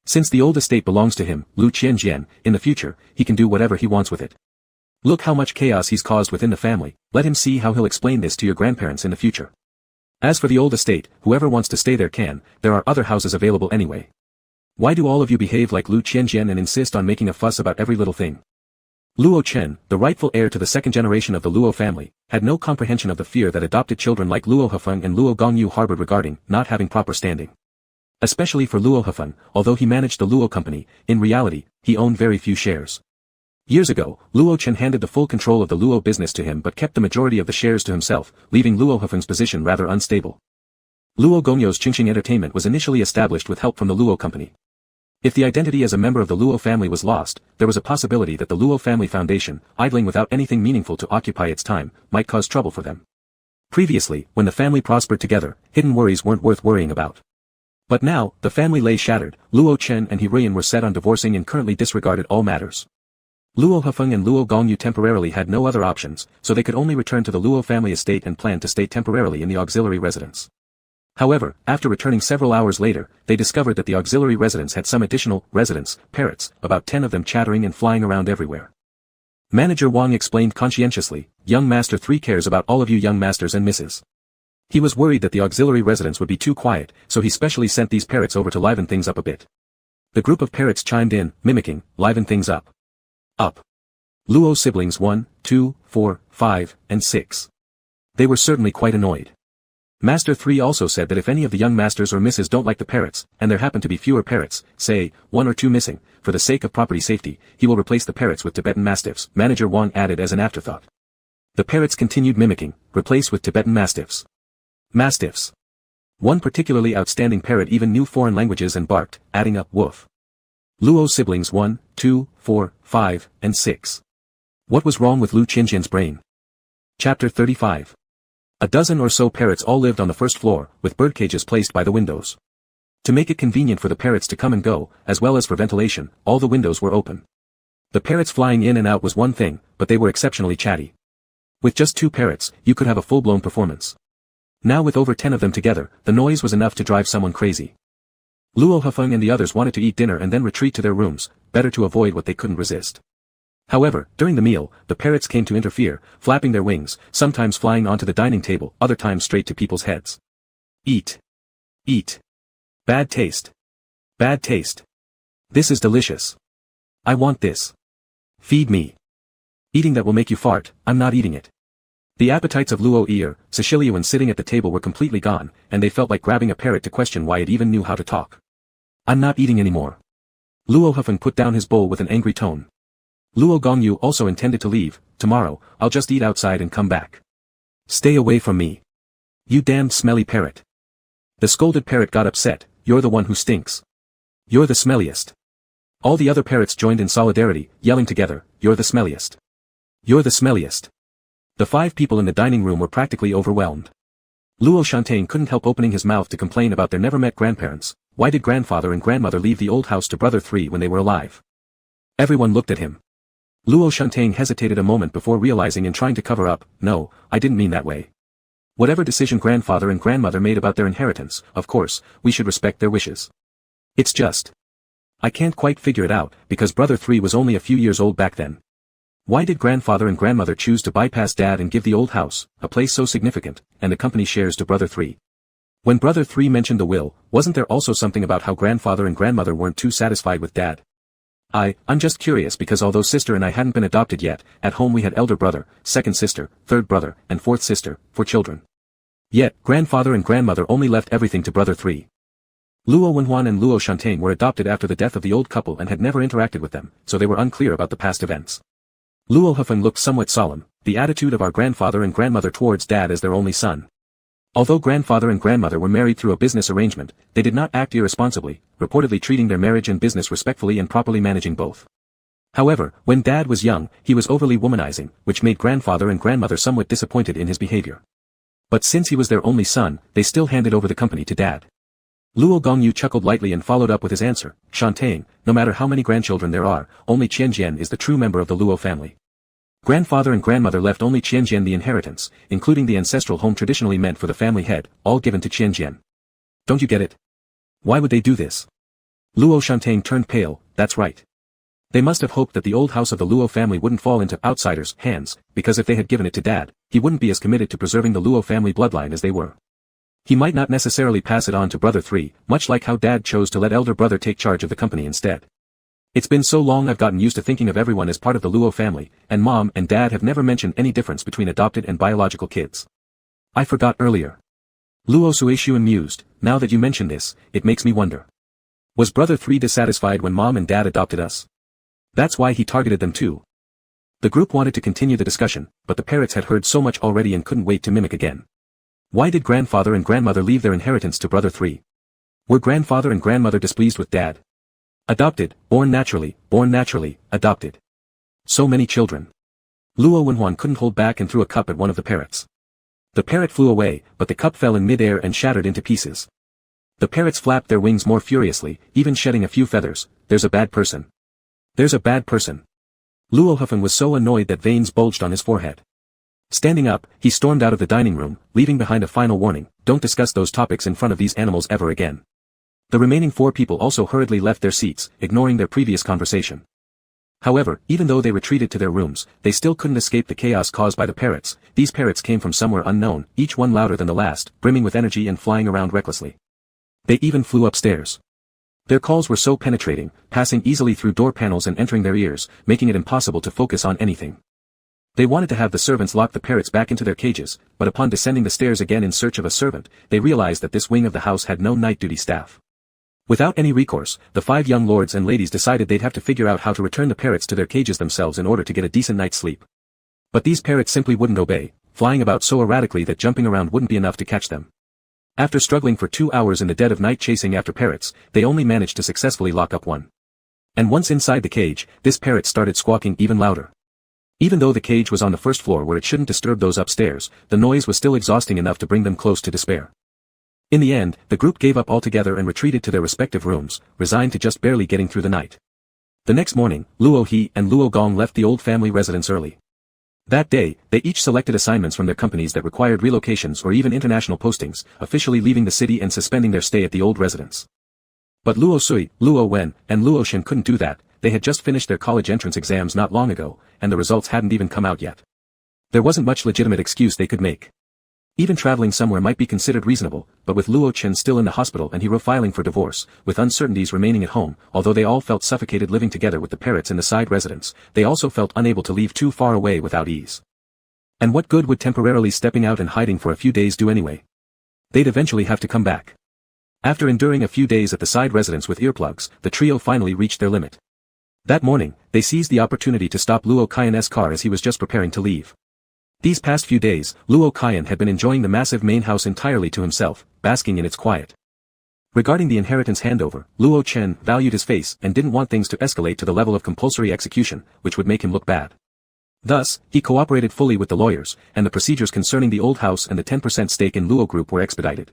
Since the old estate belongs to him, Lu Qianjian, in the future, he can do whatever he wants with it. Look how much chaos he's caused within the family, let him see how he'll explain this to your grandparents in the future. As for the old estate, whoever wants to stay there can, there are other houses available anyway. Why do all of you behave like Lu Qianjian and insist on making a fuss about every little thing?" Luo Chen, the rightful heir to the second generation of the Luo family, had no comprehension of the fear that adopted children like Luo Hefeng and Luo Gongyu harbored regarding not having proper standing. Especially for Luo Hefeng, although he managed the Luo company, in reality, he owned very few shares. Years ago, Luo Chen handed the full control of the Luo business to him but kept the majority of the shares to himself, leaving Luo Hefeng's position rather unstable. Luo Gongyu's Qingqing Entertainment was initially established with help from the Luo company. If the identity as a member of the Luo family was lost, there was a possibility that the Luo family foundation, idling without anything meaningful to occupy its time, might cause trouble for them. Previously, when the family prospered together, hidden worries weren't worth worrying about. But now, the family lay shattered, Luo Chen and He Ruiyan were set on divorcing and currently disregarded all matters. Luo Hefeng and Luo Gongyu temporarily had no other options, so they could only return to the Luo family estate and plan to stay temporarily in the auxiliary residence. However, after returning several hours later, they discovered that the auxiliary residence had some additional residents, parrots, about 10 of them chattering and flying around everywhere. Manager Wang explained conscientiously, "Young Master 3 cares about all of you young masters and misses." He was worried that the auxiliary residence would be too quiet, so he specially sent these parrots over to liven things up a bit. The group of parrots chimed in, mimicking, "Liven things up. Up." Luo siblings 1, 2, 4, 5, and 6. They were certainly quite annoyed. Master 3 also said that if any of the young masters or misses don't like the parrots, and there happen to be fewer parrots, say, 1 or 2 missing, for the sake of property safety, he will replace the parrots with Tibetan mastiffs, Manager Wang added as an afterthought. The parrots continued mimicking, replace with Tibetan mastiffs. Mastiffs. One particularly outstanding parrot even knew foreign languages and barked, adding up woof. Luo siblings 1, 2, 4, 5, and 6. What was wrong with Lu Qianjian's brain? Chapter 35. A dozen or so parrots all lived on the first floor, with birdcages placed by the windows. To make it convenient for the parrots to come and go, as well as for ventilation, all the windows were open. The parrots flying in and out was one thing, but they were exceptionally chatty. With just 2 parrots, you could have a full-blown performance. Now with over 10 of them together, the noise was enough to drive someone crazy. Luo Hefeng and the others wanted to eat dinner and then retreat to their rooms, better to avoid what they couldn't resist. However, during the meal, the parrots came to interfere, flapping their wings, sometimes flying onto the dining table, other times straight to people's heads. Eat. Eat. Bad taste. Bad taste. This is delicious. I want this. Feed me. Eating that will make you fart, I'm not eating it. The appetites of Luo Yi, Cecilia when sitting at the table were completely gone, and they felt like grabbing a parrot to question why it even knew how to talk. I'm not eating anymore. Luo Hefeng put down his bowl with an angry tone. Luo Gongyu also intended to leave. Tomorrow, I'll just eat outside and come back. Stay away from me. You damned smelly parrot. The scolded parrot got upset, you're the one who stinks. You're the smelliest. All the other parrots joined in solidarity, yelling together, you're the smelliest. You're the smelliest. The 5 people in the dining room were practically overwhelmed. Luo Shantain couldn't help opening his mouth to complain about their never-met grandparents. Why did grandfather and grandmother leave the old house to brother 3 when they were alive? Everyone looked at him. Luo Shantain hesitated a moment before realizing and trying to cover up, no, I didn't mean that way. Whatever decision grandfather and grandmother made about their inheritance, of course, we should respect their wishes. It's just. I can't quite figure it out, because brother 3 was only a few years old back then. Why did grandfather and grandmother choose to bypass dad and give the old house, a place so significant, and the company shares to brother 3? When brother 3 mentioned the will, wasn't there also something about how grandfather and grandmother weren't too satisfied with dad? I'm just curious because although sister and I hadn't been adopted yet, at home we had elder brother, second sister, third brother, and fourth sister, for children. Yet, grandfather and grandmother only left everything to brother 3. Luo Wenhuan and Luo Shantain were adopted after the death of the old couple and had never interacted with them, so they were unclear about the past events. Luo Hufeng looked somewhat solemn, the attitude of our grandfather and grandmother towards dad as their only son. Although grandfather and grandmother were married through a business arrangement, they did not act irresponsibly, reportedly treating their marriage and business respectfully and properly managing both. However, when dad was young, he was overly womanizing, which made grandfather and grandmother somewhat disappointed in his behavior. But since he was their only son, they still handed over the company to dad. Luo Gongyu chuckled lightly and followed up with his answer, Shantain, no matter how many grandchildren there are, only Qianjian is the true member of the Luo family. Grandfather and grandmother left only Qianjian the inheritance, including the ancestral home traditionally meant for the family head, all given to Qianjian. Don't you get it? Why would they do this? Luo Shantain turned pale, that's right. They must have hoped that the old house of the Luo family wouldn't fall into outsiders' hands, because if they had given it to dad, he wouldn't be as committed to preserving the Luo family bloodline as they were. He might not necessarily pass it on to brother 3, much like how dad chose to let elder brother take charge of the company instead. It's been so long I've gotten used to thinking of everyone as part of the Luo family, and mom and dad have never mentioned any difference between adopted and biological kids. I forgot earlier. Luo Suishuan mused, now that you mention this, it makes me wonder. Was brother 3 dissatisfied when mom and dad adopted us? That's why he targeted them too. The group wanted to continue the discussion, but the parrots had heard so much already and couldn't wait to mimic again. Why did grandfather and grandmother leave their inheritance to brother 3? Were grandfather and grandmother displeased with dad? Adopted, born naturally, adopted. So many children. Luo Wenhuan couldn't hold back and threw a cup at one of the parrots. The parrot flew away, but the cup fell in mid-air and shattered into pieces. The parrots flapped their wings more furiously, even shedding a few feathers. There's a bad person. There's a bad person. Luo Hufeng was so annoyed that veins bulged on his forehead. Standing up, he stormed out of the dining room, leaving behind a final warning, don't discuss those topics in front of these animals ever again. The remaining 4 people also hurriedly left their seats, ignoring their previous conversation. However, even though they retreated to their rooms, they still couldn't escape the chaos caused by the parrots. These parrots came from somewhere unknown, each one louder than the last, brimming with energy and flying around recklessly. They even flew upstairs. Their calls were so penetrating, passing easily through door panels and entering their ears, making it impossible to focus on anything. They wanted to have the servants lock the parrots back into their cages, but upon descending the stairs again in search of a servant, they realized that this wing of the house had no night duty staff. Without any recourse, the 5 young lords and ladies decided they'd have to figure out how to return the parrots to their cages themselves in order to get a decent night's sleep. But these parrots simply wouldn't obey, flying about so erratically that jumping around wouldn't be enough to catch them. After struggling for 2 hours in the dead of night chasing after parrots, they only managed to successfully lock up one. And once inside the cage, this parrot started squawking even louder. Even though the cage was on the first floor where it shouldn't disturb those upstairs, the noise was still exhausting enough to bring them close to despair. In the end, the group gave up altogether and retreated to their respective rooms, resigned to just barely getting through the night. The next morning, Luo He and Luo Gong left the old family residence early. That day, they each selected assignments from their companies that required relocations or even international postings, officially leaving the city and suspending their stay at the old residence. But Luo Sui, Luo Wen, and Luo Shen couldn't do that. They had just finished their college entrance exams not long ago, and the results hadn't even come out yet. There wasn't much legitimate excuse they could make. Even traveling somewhere might be considered reasonable, but with Luo Chen still in the hospital and Hiro filing for divorce, with uncertainties remaining at home, although they all felt suffocated living together with the parrots in the side residence, they also felt unable to leave too far away without ease. And what good would temporarily stepping out and hiding for a few days do anyway? They'd eventually have to come back. After enduring a few days at the side residence with earplugs, the trio finally reached their limit. That morning, they seized the opportunity to stop Luo Qian's car as he was just preparing to leave. These past few days, Luo Qian had been enjoying the massive main house entirely to himself, basking in its quiet. Regarding the inheritance handover, Luo Chen valued his face and didn't want things to escalate to the level of compulsory execution, which would make him look bad. Thus, he cooperated fully with the lawyers, and the procedures concerning the old house and the 10% stake in Luo Group were expedited.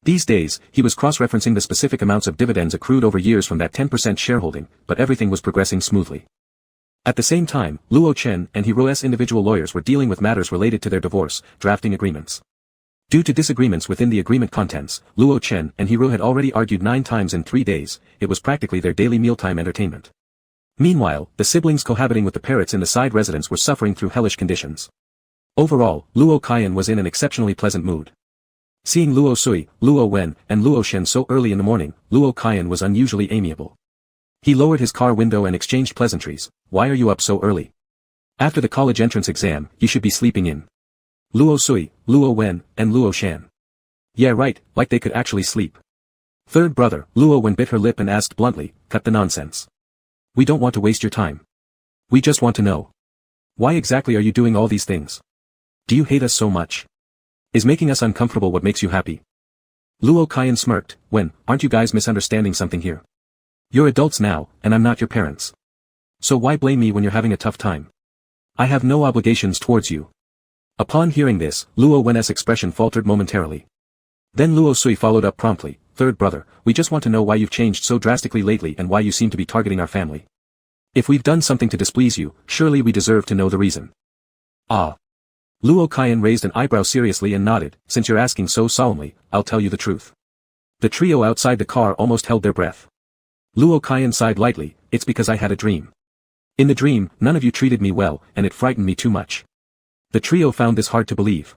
These days, he was cross-referencing the specific amounts of dividends accrued over years from that 10% shareholding, but everything was progressing smoothly. At the same time, Luo Chen and Hiro's individual lawyers were dealing with matters related to their divorce, drafting agreements. Due to disagreements within the agreement contents, Luo Chen and Hiro had already argued 9 times in 3 days. It was practically their daily mealtime entertainment. Meanwhile, the siblings cohabiting with the parrots in the side residence were suffering through hellish conditions. Overall, Luo Qian was in an exceptionally pleasant mood. Seeing Luo Sui, Luo Wen, and Luo Shen so early in the morning, Luo Qian was unusually amiable. He lowered his car window and exchanged pleasantries. Why are you up so early? After the college entrance exam, you should be sleeping in. Luo Sui, Luo Wen, and Luo Shan. Yeah right, like they could actually sleep. Third brother, Luo Wen bit her lip and asked bluntly, cut the nonsense. We don't want to waste your time. We just want to know. Why exactly are you doing all these things? Do you hate us so much? Is making us uncomfortable what makes you happy? Luo Kaiyan smirked. When, aren't you guys misunderstanding something here? You're adults now, and I'm not your parents. So why blame me when you're having a tough time? I have no obligations towards you. Upon hearing this, Luo Wen's expression faltered momentarily. Then Luo Sui followed up promptly, third brother, we just want to know why you've changed so drastically lately and why you seem to be targeting our family. If we've done something to displease you, surely we deserve to know the reason. Ah. Luo Kaiyan raised an eyebrow seriously and nodded, since you're asking so solemnly, I'll tell you the truth. The trio outside the car almost held their breath. Luo Kaiyan sighed lightly, it's because I had a dream. In the dream, none of you treated me well, and it frightened me too much. The trio found this hard to believe.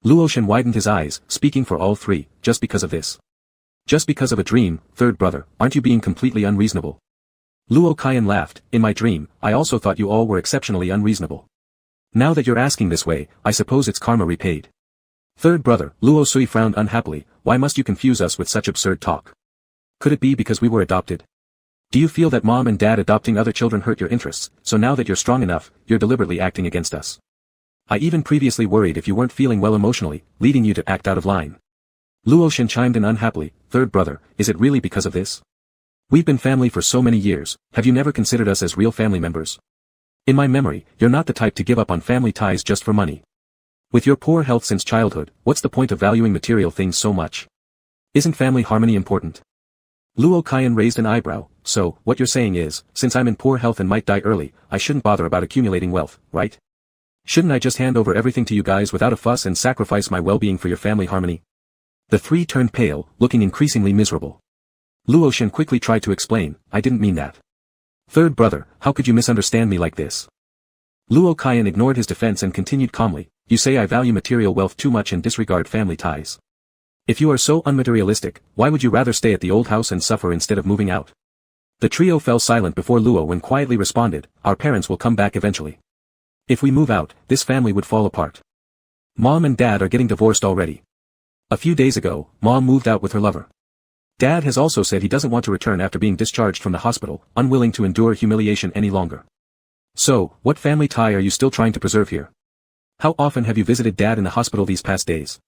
Luo Shan widened his eyes, speaking for all three, just because of this. Just because of a dream, third brother, aren't you being completely unreasonable? Luo Kaiyan laughed, in my dream, I also thought you all were exceptionally unreasonable. Now that you're asking this way, I suppose it's karma repaid. Third brother, Luo Sui frowned unhappily, why must you confuse us with such absurd talk? Could it be because we were adopted? Do you feel that mom and dad adopting other children hurt your interests, so now that you're strong enough, you're deliberately acting against us? I even previously worried if you weren't feeling well emotionally, leading you to act out of line. Luo Shan chimed in unhappily, third brother, is it really because of this? We've been family for so many years, have you never considered us as real family members? In my memory, you're not the type to give up on family ties just for money. With your poor health since childhood, what's the point of valuing material things so much? Isn't family harmony important? Luo Kaiyan raised an eyebrow, so, what you're saying is, since I'm in poor health and might die early, I shouldn't bother about accumulating wealth, right? Shouldn't I just hand over everything to you guys without a fuss and sacrifice my well-being for your family harmony? The three turned pale, looking increasingly miserable. Luo Shan quickly tried to explain, I didn't mean that. Third brother, how could you misunderstand me like this? Luo Kaiyan ignored his defense and continued calmly, you say I value material wealth too much and disregard family ties. If you are so unmaterialistic, why would you rather stay at the old house and suffer instead of moving out? The trio fell silent before Luo Wen quietly responded, our parents will come back eventually. If we move out, this family would fall apart. Mom and dad are getting divorced already. A few days ago, mom moved out with her lover. Dad has also said he doesn't want to return after being discharged from the hospital, unwilling to endure humiliation any longer. So, what family tie are you still trying to preserve here? How often have you visited dad in the hospital these past days?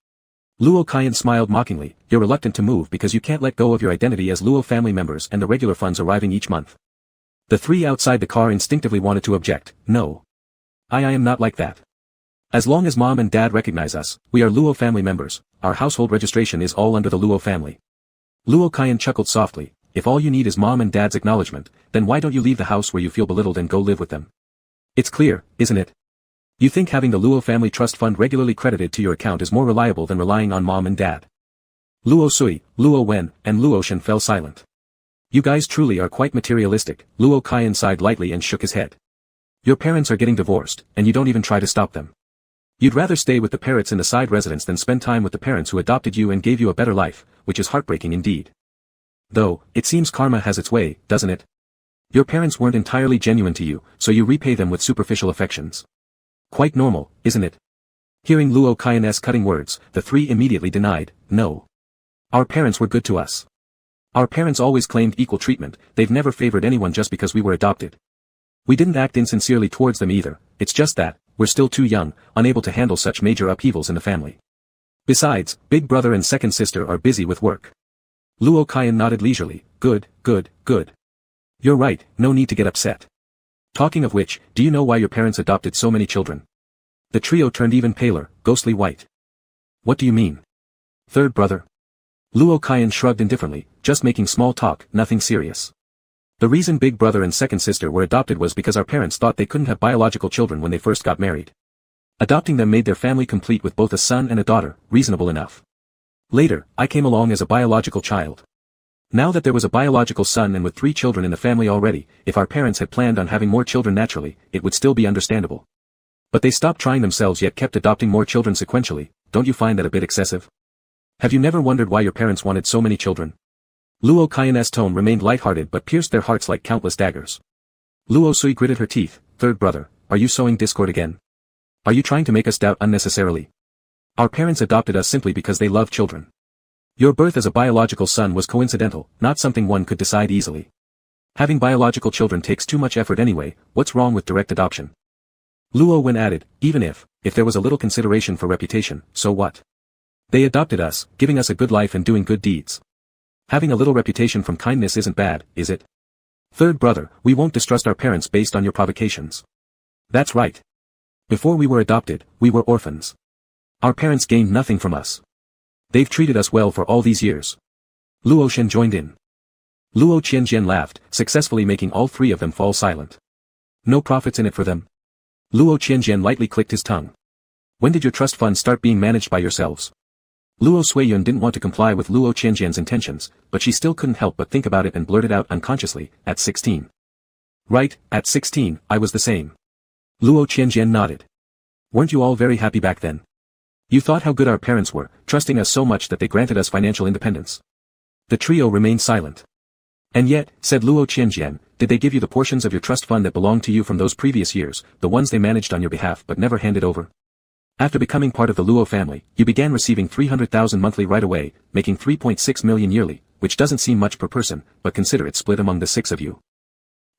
Luo Kaiyan smiled mockingly, you're reluctant to move because you can't let go of your identity as Luo family members and the regular funds arriving each month. The three outside the car instinctively wanted to object, no. I am not like that. As long as mom and dad recognize us, we are Luo family members, our household registration is all under the Luo family. Luo Kaiyan chuckled softly, if all you need is mom and dad's acknowledgement, then why don't you leave the house where you feel belittled and go live with them? It's clear, isn't it? You think having the Luo family trust fund regularly credited to your account is more reliable than relying on mom and dad. Luo Sui, Luo Wen, and Luo Shan fell silent. You guys truly are quite materialistic, Luo Kaiyan sighed lightly and shook his head. Your parents are getting divorced, and you don't even try to stop them. You'd rather stay with the parrots in the side residence than spend time with the parents who adopted you and gave you a better life, which is heartbreaking indeed. Though, it seems karma has its way, doesn't it? Your parents weren't entirely genuine to you, so you repay them with superficial affections. Quite normal, isn't it? Hearing Luo Kaiyan's cutting words, the three immediately denied, no. Our parents were good to us. Our parents always claimed equal treatment, they've never favored anyone just because we were adopted. We didn't act insincerely towards them either, it's just that, we're still too young, unable to handle such major upheavals in the family. Besides, big brother and second sister are busy with work. Luo Kaiyan nodded leisurely, good. You're right, no need to get upset. Talking of which, do you know why your parents adopted so many children? The trio turned even paler, ghostly white. What do you mean? Third brother. Luo Kaiyan shrugged indifferently, just making small talk, nothing serious. The reason big brother and second sister were adopted was because our parents thought they couldn't have biological children when they first got married. Adopting them made their family complete with both a son and a daughter, reasonable enough. Later, I came along as a biological child. Now that there was a biological son and with 3 children in the family already, if our parents had planned on having more children naturally, it would still be understandable. But they stopped trying themselves yet kept adopting more children sequentially, don't you find that a bit excessive? Have you never wondered why your parents wanted so many children? Luo Qian's tone remained lighthearted but pierced their hearts like countless daggers. Luo Sui gritted her teeth. Third brother, are you sowing discord again? Are you trying to make us doubt unnecessarily? Our parents adopted us simply because they love children. Your birth as a biological son was coincidental, not something one could decide easily. Having biological children takes too much effort anyway. What's wrong with direct adoption? Luo Wen added, even if there was a little consideration for reputation, so what? They adopted us, giving us a good life and doing good deeds. Having a little reputation from kindness isn't bad, is it? Third brother, we won't distrust our parents based on your provocations. That's right. Before we were adopted, we were orphans. Our parents gained nothing from us. They've treated us well for all these years. Luo Shen joined in. Luo Qianjian laughed, successfully making all three of them fall silent. No profits in it for them. Luo Qianjian lightly clicked his tongue. When did your trust fund start being managed by yourselves? Luo Suiyun didn't want to comply with Luo Qianjian's intentions, but she still couldn't help but think about it and blurted out unconsciously, at 16. Right, at 16, I was the same. Luo Qianjian nodded. Weren't you all very happy back then? You thought how good our parents were, trusting us so much that they granted us financial independence. The trio remained silent. And yet, said Luo Qianjian, did they give you the portions of your trust fund that belonged to you from those previous years, the ones they managed on your behalf but never handed over? After becoming part of the Luo family, you began receiving 300,000 monthly right away, making 3.6 million yearly, which doesn't seem much per person, but consider it split among the 6 of you.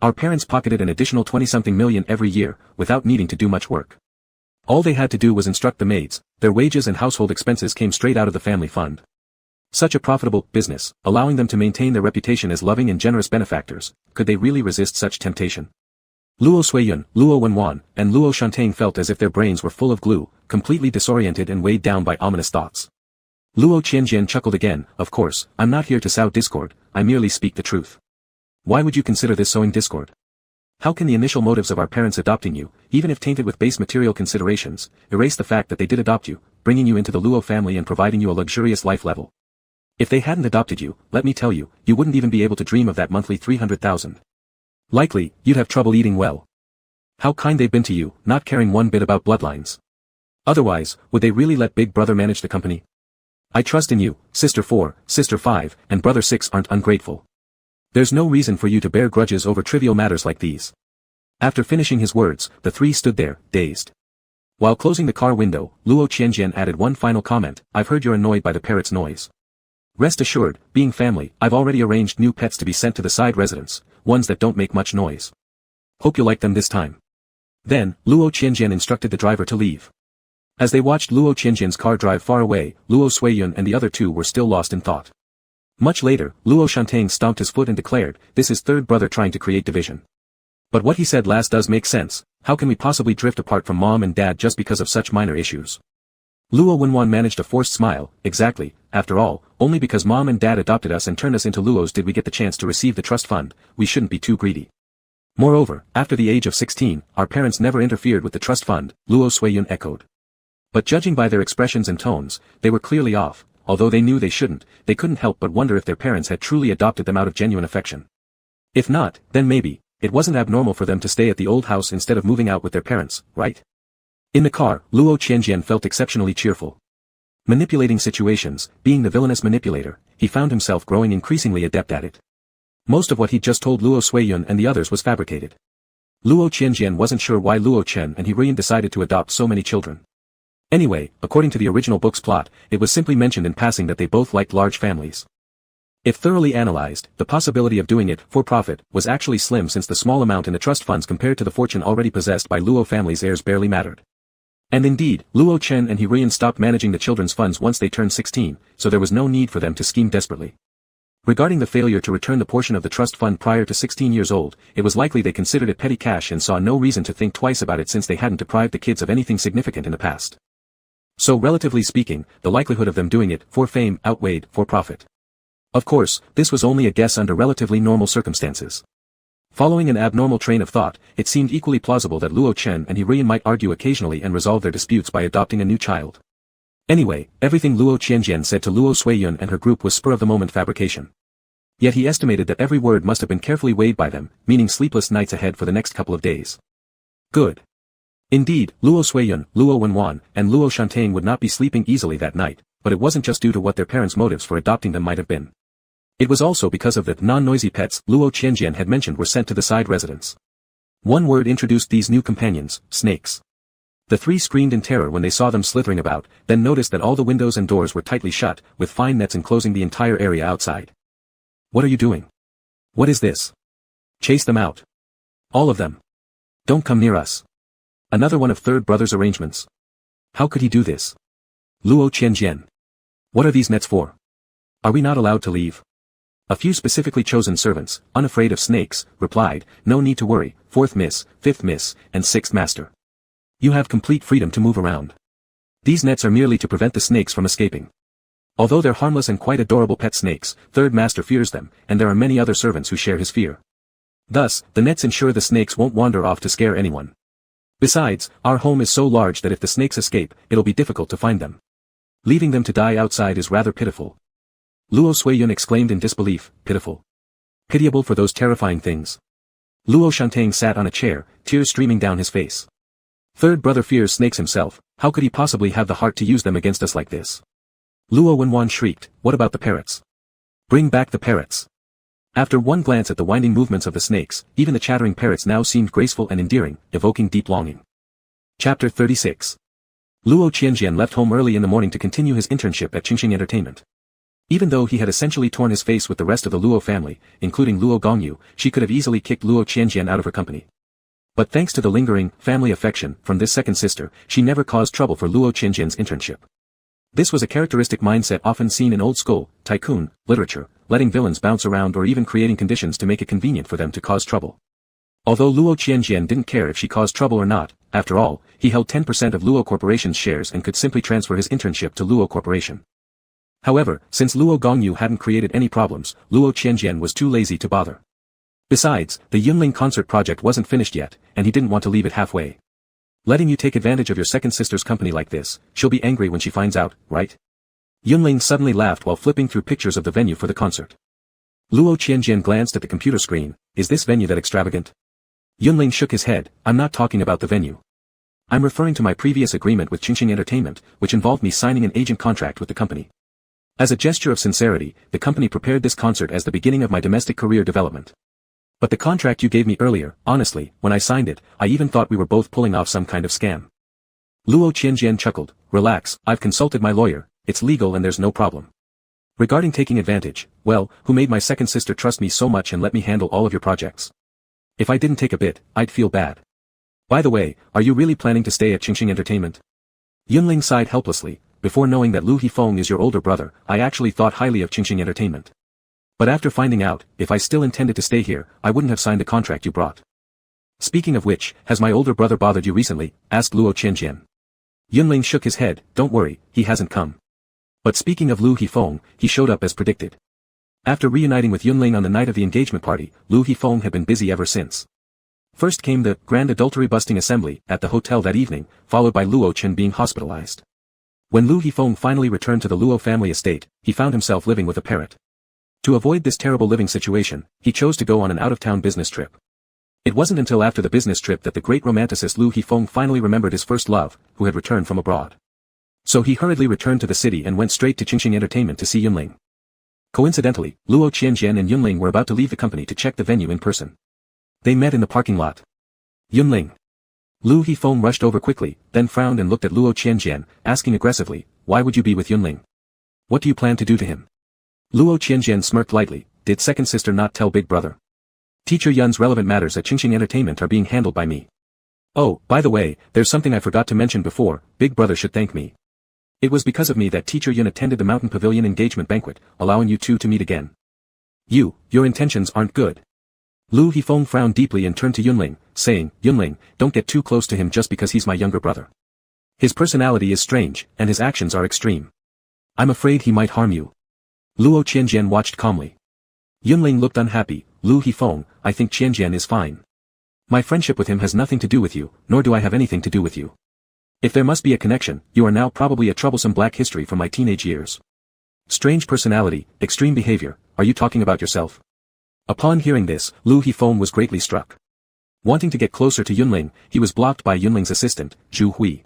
Our parents pocketed an additional 20-something million every year, without needing to do much work. All they had to do was instruct the maids, their wages and household expenses came straight out of the family fund. Such a profitable business, allowing them to maintain their reputation as loving and generous benefactors, could they really resist such temptation? Luo Suiyun, Luo Wenwan, and Luo Shantang felt as if their brains were full of glue, completely disoriented and weighed down by ominous thoughts. Luo Qianjian chuckled again, of course, I'm not here to sow discord, I merely speak the truth. Why would you consider this sowing discord? How can the initial motives of our parents adopting you, even if tainted with base material considerations, erase the fact that they did adopt you, bringing you into the Luo family and providing you a luxurious life level? If they hadn't adopted you, let me tell you, you wouldn't even be able to dream of that monthly 300,000. Likely, you'd have trouble eating well. How kind they've been to you, not caring one bit about bloodlines. Otherwise, would they really let Big Brother manage the company? I trust in you, Sister 4, Sister 5, and Brother 6 aren't ungrateful. There's no reason for you to bear grudges over trivial matters like these. After finishing his words, the three stood there, dazed. While closing the car window, Luo Qianjian added one final comment, I've heard you're annoyed by the parrot's noise. Rest assured, being family, I've already arranged new pets to be sent to the side residence, ones that don't make much noise. Hope you like them this time. Then, Luo Qianjian instructed the driver to leave. As they watched Luo Qianjian's car drive far away, Luo Suiyun and the other two were still lost in thought. Much later, Luo Shantang stomped his foot and declared, this is third brother trying to create division. But what he said last does make sense, how can we possibly drift apart from mom and dad just because of such minor issues? Luo Wenwan managed a forced smile, exactly, after all, only because mom and dad adopted us and turned us into Luos did we get the chance to receive the trust fund, we shouldn't be too greedy. Moreover, after the age of 16, our parents never interfered with the trust fund, Luo Suiyun echoed. But judging by their expressions and tones, they were clearly off, although they knew they shouldn't, they couldn't help but wonder if their parents had truly adopted them out of genuine affection. If not, then maybe, it wasn't abnormal for them to stay at the old house instead of moving out with their parents, right? In the car, Luo Qianjian felt exceptionally cheerful. Manipulating situations, being the villainous manipulator, he found himself growing increasingly adept at it. Most of what he'd just told Luo Suiyun and the others was fabricated. Luo Qianjian wasn't sure why Luo Chen and Hirian decided to adopt so many children. Anyway, according to the original book's plot, it was simply mentioned in passing that they both liked large families. If thoroughly analyzed, the possibility of doing it for profit was actually slim since the small amount in the trust funds compared to the fortune already possessed by Luo family's heirs barely mattered. And indeed, Luo Chen and Hirian stopped managing the children's funds once they turned 16, so there was no need for them to scheme desperately. Regarding the failure to return the portion of the trust fund prior to 16 years old, it was likely they considered it petty cash and saw no reason to think twice about it since they hadn't deprived the kids of anything significant in the past. So relatively speaking, the likelihood of them doing it for fame outweighed for profit. Of course, this was only a guess under relatively normal circumstances. Following an abnormal train of thought, it seemed equally plausible that Luo Chen and Hirian might argue occasionally and resolve their disputes by adopting a new child. Anyway, everything Luo Qianjian said to Luo Suiyun and her group was spur-of-the-moment fabrication. Yet he estimated that every word must have been carefully weighed by them, meaning sleepless nights ahead for the next couple of days. Good. Indeed, Luo Suiyun, Luo Wenwan, and Luo Shantang would not be sleeping easily that night, but it wasn't just due to what their parents' motives for adopting them might have been. It was also because of the non-noisy pets Luo Qianjian had mentioned were sent to the side residence. One word introduced these new companions, snakes. The three screamed in terror when they saw them slithering about, then noticed that all the windows and doors were tightly shut, with fine nets enclosing the entire area outside. What are you doing? What is this? Chase them out. All of them. Don't come near us. Another one of third brother's arrangements. How could he do this? Luo Qianjian. What are these nets for? Are we not allowed to leave? A few specifically chosen servants, unafraid of snakes, replied, no need to worry, 4th miss, 5th miss, and 6th master. You have complete freedom to move around. These nets are merely to prevent the snakes from escaping. Although they're harmless and quite adorable pet snakes, third master fears them, and there are many other servants who share his fear. Thus, the nets ensure the snakes won't wander off to scare anyone. Besides, our home is so large that if the snakes escape, it'll be difficult to find them. Leaving them to die outside is rather pitiful. Luo Suiyun exclaimed in disbelief, pitiful. Pitiable for those terrifying things. Luo Shantang sat on a chair, tears streaming down his face. Third brother fears snakes himself, how could he possibly have the heart to use them against us like this? Luo Wenwan shrieked, what about the parrots? Bring back the parrots. After one glance at the winding movements of the snakes, even the chattering parrots now seemed graceful and endearing, evoking deep longing. Chapter 36. Luo Qianjian left home early in the morning to continue his internship at Qingxing Entertainment. Even though he had essentially torn his face with the rest of the Luo family, including Luo Gongyu, she could have easily kicked Luo Qianjian out of her company. But thanks to the lingering, family affection from this second sister, she never caused trouble for Luo Qianjian's internship. This was a characteristic mindset often seen in old school, tycoon, literature, letting villains bounce around or even creating conditions to make it convenient for them to cause trouble. Although Luo Qianjian didn't care if she caused trouble or not, after all, he held 10% of Luo Corporation's shares and could simply transfer his internship to Luo Corporation. However, since Luo Gongyu hadn't created any problems, Luo Qianjian was too lazy to bother. Besides, the Yunling concert project wasn't finished yet, and he didn't want to leave it halfway. Letting you take advantage of your second sister's company like this, she'll be angry when she finds out, right? Yunling suddenly laughed while flipping through pictures of the venue for the concert. Luo Qianjian glanced at the computer screen, is this venue that extravagant? Yunling shook his head, I'm not talking about the venue. I'm referring to my previous agreement with Qingxing Entertainment, which involved me signing an agent contract with the company. As a gesture of sincerity, the company prepared this concert as the beginning of my domestic career development. But the contract you gave me earlier, honestly, when I signed it, I even thought we were both pulling off some kind of scam. Luo Qianjian chuckled, relax, I've consulted my lawyer, it's legal and there's no problem. Regarding taking advantage, well, who made my second sister trust me so much and let me handle all of your projects? If I didn't take a bit, I'd feel bad. By the way, are you really planning to stay at Qingxing Entertainment? Yunling sighed helplessly, before knowing that Lu Hifeng is your older brother, I actually thought highly of Qingxing Entertainment. But after finding out, if I still intended to stay here, I wouldn't have signed the contract you brought. Speaking of which, has my older brother bothered you recently? Asked Luo Qianjian. Yunling shook his head, don't worry, he hasn't come. But speaking of Lu Hifeng, he showed up as predicted. After reuniting with Yunling on the night of the engagement party, Lu Hifeng had been busy ever since. First came the grand adultery busting assembly at the hotel that evening, followed by Luo Chen being hospitalized. When Lu Hifeng finally returned to the Luo family estate, he found himself living with a parrot. To avoid this terrible living situation, he chose to go on an out-of-town business trip. It wasn't until after the business trip that the great romanticist Lu Hifeng finally remembered his first love, who had returned from abroad. So he hurriedly returned to the city and went straight to Qingxing Entertainment to see Yunling. Coincidentally, Luo Qianjian and Yunling were about to leave the company to check the venue in person. They met in the parking lot. Yunling. Lu Hifeng rushed over quickly, then frowned and looked at Luo Qianjian, asking aggressively, why would you be with Yunling? What do you plan to do to him? Luo Qianjian smirked lightly, did second sister not tell big brother? Teacher Yun's relevant matters at Qingxing Entertainment are being handled by me. Oh, by the way, there's something I forgot to mention before, big brother should thank me. It was because of me that Teacher Yun attended the Mountain Pavilion engagement banquet, allowing you two to meet again. Your intentions aren't good. Lu Hifeng frowned deeply and turned to Yunling, saying, Yunling, don't get too close to him just because he's my younger brother. His personality is strange, and his actions are extreme. I'm afraid he might harm you. Luo Qianjian watched calmly. Yunling looked unhappy, Lu Hifeng, I think Qianjian is fine. My friendship with him has nothing to do with you, nor do I have anything to do with you. If there must be a connection, you are now probably a troublesome black history from my teenage years. Strange personality, extreme behavior, are you talking about yourself? Upon hearing this, Lu Hifeng was greatly struck. Wanting to get closer to Yunling, he was blocked by Yunling's assistant, Zhu Hui.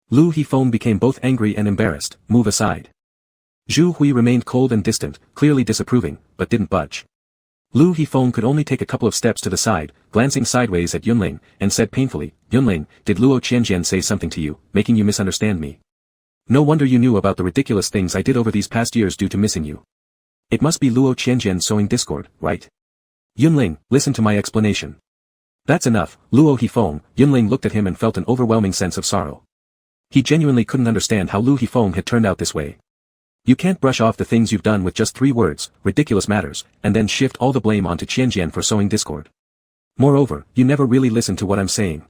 Lu Hifeng became both angry and embarrassed, move aside. Zhu Hui remained cold and distant, clearly disapproving, but didn't budge. Lu Yifeng could only take a couple of steps to the side, glancing sideways at Yunling, and said painfully, Yunling, did Luo Qianjian say something to you, making you misunderstand me? No wonder you knew about the ridiculous things I did over these past years due to missing you. It must be Luo Qianjian sowing discord, right? Yunling, listen to my explanation. That's enough, Luo Yifeng. Yunling looked at him and felt an overwhelming sense of sorrow. He genuinely couldn't understand how Lu Yifeng had turned out this way. You can't brush off the things you've done with just 3 words, ridiculous matters, and then shift all the blame onto Qianjian for sowing discord. Moreover, you never really listen to what I'm saying.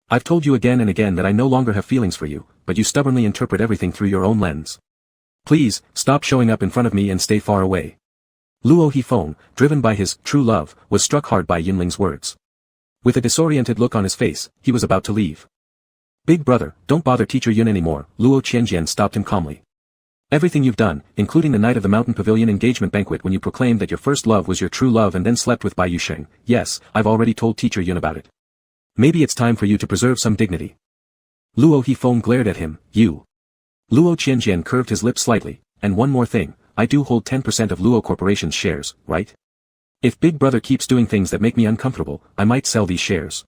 I've told you again and again that I no longer have feelings for you, but you stubbornly interpret everything through your own lens. Please, stop showing up in front of me and stay far away. Luo Yifeng, driven by his true love, was struck hard by Yunling's words. With a disoriented look on his face, he was about to leave. Big brother, don't bother Teacher Yun anymore, Luo Qianjian stopped him calmly. Everything you've done, including the night of the Mountain Pavilion engagement banquet when you proclaimed that your first love was your true love and then slept with Bai Yusheng, yes, I've already told Teacher Yun about it. Maybe it's time for you to preserve some dignity. Luo Yifeng glared at him, you. Luo Qianjian curved his lips slightly, and one more thing, I do hold 10% of Luo Corporation's shares, right? If Big Brother keeps doing things that make me uncomfortable, I might sell these shares.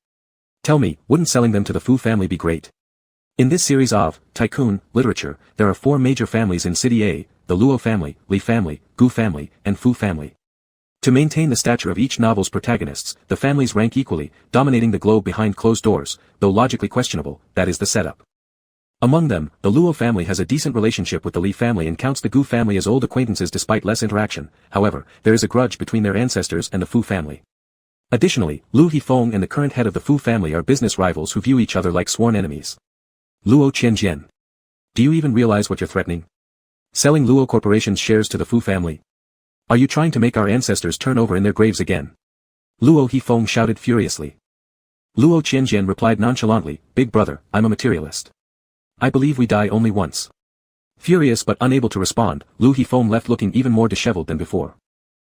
Tell me, wouldn't selling them to the Fu family be great? In this series of tycoon literature, there are 4 major families in City A, the Luo family, Li family, Gu family, and Fu family. To maintain the stature of each novel's protagonists, the families rank equally, dominating the globe behind closed doors, though logically questionable, that is the setup. Among them, the Luo family has a decent relationship with the Li family and counts the Gu family as old acquaintances despite less interaction. However, there is a grudge between their ancestors and the Fu family. Additionally, Lu Yifeng and the current head of the Fu family are business rivals who view each other like sworn enemies. Luo Qianjian. Do you even realize what you're threatening? Selling Luo Corporation's shares to the Fu family? Are you trying to make our ancestors turn over in their graves again? Luo Yifeng shouted furiously. Luo Qianjian replied nonchalantly, Big brother, I'm a materialist. I believe we die only once. Furious but unable to respond, Lu Yifeng left looking even more disheveled than before.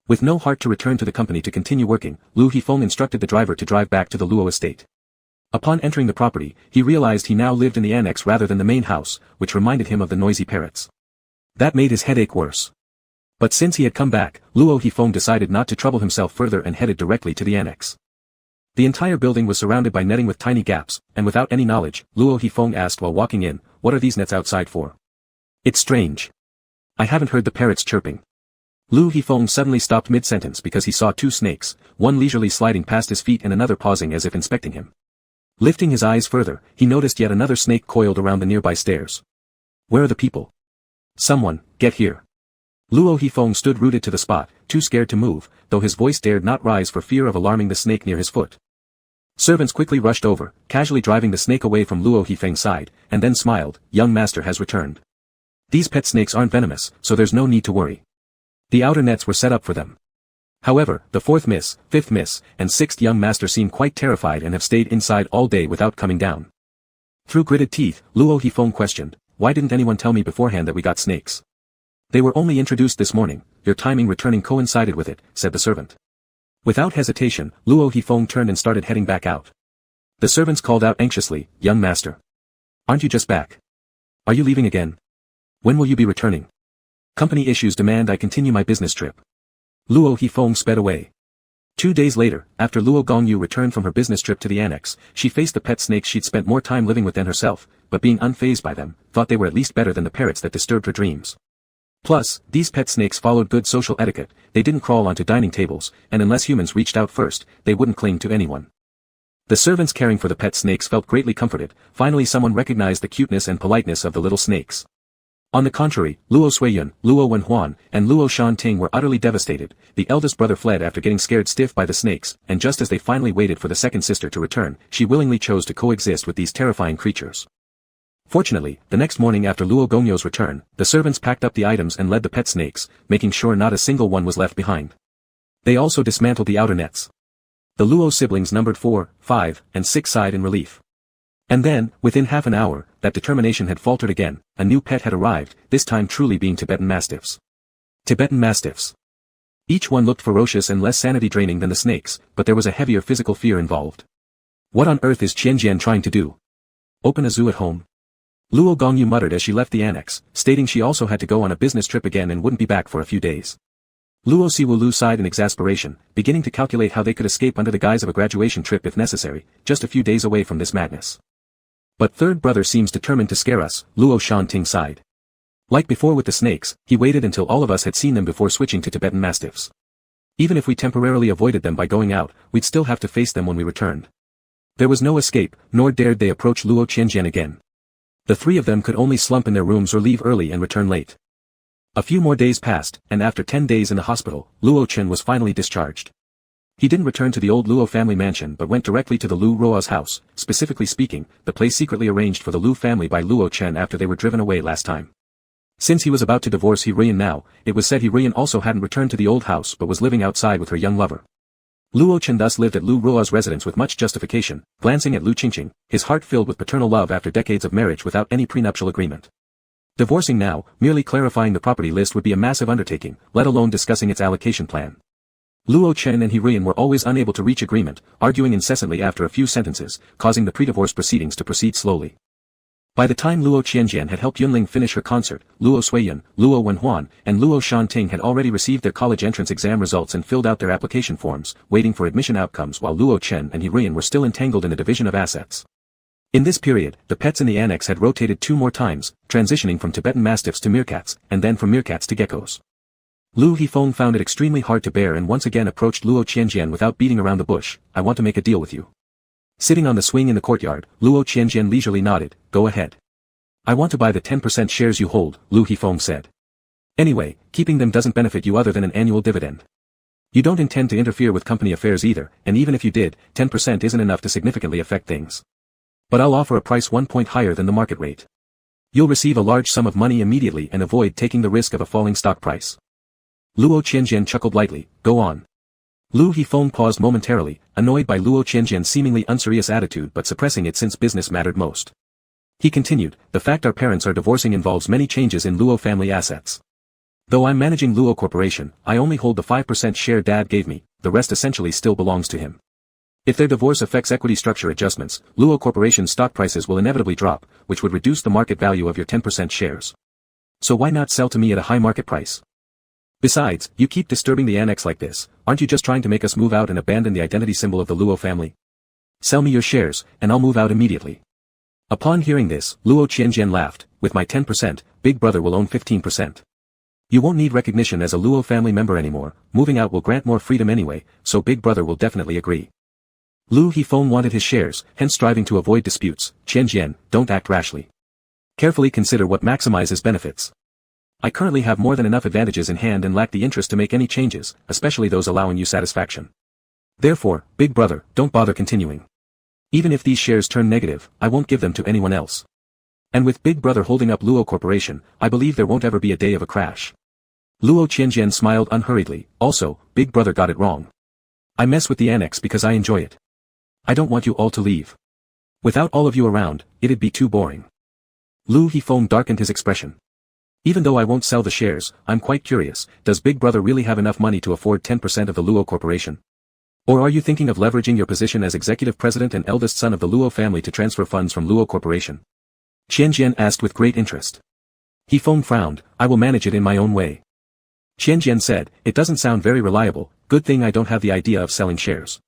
With no heart to return to the company to continue working, Lu Yifeng instructed the driver to drive back to the Luo estate. Upon entering the property, he realized he now lived in the annex rather than the main house, which reminded him of the noisy parrots. That made his headache worse. But since he had come back, Luo Yifeng decided not to trouble himself further and headed directly to the annex. The entire building was surrounded by netting with tiny gaps, and without any knowledge, Luo Yifeng asked while walking in, what are these nets outside for? It's strange. I haven't heard the parrots chirping. Lu Yifeng suddenly stopped mid-sentence because he saw 2 snakes, one leisurely sliding past his feet and another pausing as if inspecting him. Lifting his eyes further, he noticed yet another snake coiled around the nearby stairs. Where are the people? Someone, get here. Luo Yifeng stood rooted to the spot, too scared to move, though his voice dared not rise for fear of alarming the snake near his foot. Servants quickly rushed over, casually driving the snake away from Luo Yifeng's side, and then smiled, young master has returned. These pet snakes aren't venomous, so there's no need to worry. The outer nets were set up for them. However, the 4th miss, 5th miss, and 6th young master seem quite terrified and have stayed inside all day without coming down. Through gritted teeth, Luo Yifeng questioned, why didn't anyone tell me beforehand that we got snakes? They were only introduced this morning, your timing returning coincided with it, said the servant. Without hesitation, Luo Yifeng turned and started heading back out. The servants called out anxiously, young master. Aren't you just back? Are you leaving again? When will you be returning? Company issues demand I continue my business trip. Luo Yifeng sped away. 2 days later, after Luo Gongyu returned from her business trip to the annex, she faced the pet snakes she'd spent more time living with than herself, but being unfazed by them, thought they were at least better than the parrots that disturbed her dreams. Plus, these pet snakes followed good social etiquette, they didn't crawl onto dining tables, and unless humans reached out first, they wouldn't cling to anyone. The servants caring for the pet snakes felt greatly comforted, finally someone recognized the cuteness and politeness of the little snakes. On the contrary, Luo Suiyun, Luo Wenhuan, and Luo Shanting were utterly devastated. The eldest brother fled after getting scared stiff by the snakes, and just as they finally waited for the second sister to return, she willingly chose to coexist with these terrifying creatures. Fortunately, the next morning after Luo Gongyo's return, the servants packed up the items and led the pet snakes, making sure not a single one was left behind. They also dismantled the outer nets. The Luo siblings numbered 4, 5, and 6 sighed in relief. And then, within half an hour, that determination had faltered again, a new pet had arrived, this time truly being Tibetan Mastiffs. Tibetan Mastiffs. Each one looked ferocious and less sanity-draining than the snakes, but there was a heavier physical fear involved. What on earth is Qianjian trying to do? Open a zoo at home? Luo Gongyu muttered as she left the annex, stating she also had to go on a business trip again and wouldn't be back for a few days. Luo Siwulu sighed in exasperation, beginning to calculate how they could escape under the guise of a graduation trip if necessary, just a few days away from this madness. But third brother seems determined to scare us, Luo Shanting sighed. Like before with the snakes, he waited until all of us had seen them before switching to Tibetan mastiffs. Even if we temporarily avoided them by going out, we'd still have to face them when we returned. There was no escape, nor dared they approach Luo Qianjian again. The three of them could only slump in their rooms or leave early and return late. A few more days passed, and after 10 days in the hospital, Luo Chen was finally discharged. He didn't return to the old Luo family mansion but went directly to the Lu Roa's house, specifically speaking, the place secretly arranged for the Lu family by Luo Chen after they were driven away last time. Since he was about to divorce He-Rian now, it was said He-Rian also hadn't returned to the old house but was living outside with her young lover. Luo Chen thus lived at Lu Roa's residence with much justification, glancing at Lu Qingqing, his heart filled with paternal love after decades of marriage without any prenuptial agreement. Divorcing now, merely clarifying the property list would be a massive undertaking, let alone discussing its allocation plan. Luo Chen and He-Rian were always unable to reach agreement, arguing incessantly after a few sentences, causing the pre-divorce proceedings to proceed slowly. By the time Luo Qianjian had helped Yunling finish her concert, Luo Suiyun, Luo Wenhuan, and Luo Shanting had already received their college entrance exam results and filled out their application forms, waiting for admission outcomes while Luo Chen and He-Rian were still entangled in the division of assets. In this period, the pets in the annex had rotated 2 more times, transitioning from Tibetan mastiffs to meerkats, and then from meerkats to geckos. Lu Hifeng found it extremely hard to bear and once again approached Luo Qianjian without beating around the bush. "I want to make a deal with you." Sitting on the swing in the courtyard, Luo Qianjian leisurely nodded. "Go ahead. I want to buy the 10% shares you hold," Lu Hifeng said. "Anyway, keeping them doesn't benefit you other than an annual dividend. You don't intend to interfere with company affairs either, and even if you did, 10% isn't enough to significantly affect things. But I'll offer a price 1 point higher than the market rate. You'll receive a large sum of money immediately and avoid taking the risk of a falling stock price." Luo Qianjian chuckled lightly. "Go on." Lu Hifeng paused momentarily, annoyed by Luo Qianjian's seemingly unserious attitude but suppressing it since business mattered most. He continued, "The fact our parents are divorcing involves many changes in Luo family assets. Though I'm managing Luo Corporation, I only hold the 5% share Dad gave me, the rest essentially still belongs to him. If their divorce affects equity structure adjustments, Luo Corporation's stock prices will inevitably drop, which would reduce the market value of your 10% shares. So why not sell to me at a high market price? Besides, you keep disturbing the annex like this, aren't you just trying to make us move out and abandon the identity symbol of the Luo family? Sell me your shares, and I'll move out immediately." Upon hearing this, Luo Qianjian laughed. "With my 10%, Big Brother will own 15%. You won't need recognition as a Luo family member anymore, moving out will grant more freedom anyway, so Big Brother will definitely agree." Lu Hifeng wanted his shares, hence striving to avoid disputes. "Qianjian, don't act rashly. Carefully consider what maximizes benefits. I currently have more than enough advantages in hand and lack the interest to make any changes, especially those allowing you satisfaction. Therefore, Big Brother, don't bother continuing. Even if these shares turn negative, I won't give them to anyone else. And with Big Brother holding up Luo Corporation, I believe there won't ever be a day of a crash." Luo Qianjian smiled unhurriedly. "Also, Big Brother got it wrong. I mess with the annex because I enjoy it. I don't want you all to leave. Without all of you around, it'd be too boring." Lu Hifeng darkened his expression. "Even though I won't sell the shares, I'm quite curious, does Big Brother really have enough money to afford 10% of the Luo Corporation? Or are you thinking of leveraging your position as executive president and eldest son of the Luo family to transfer funds from Luo Corporation?" Qianjian asked with great interest. Hifeng frowned. "I will manage it in my own way." Qianjian said, "It doesn't sound very reliable, good thing I don't have the idea of selling shares."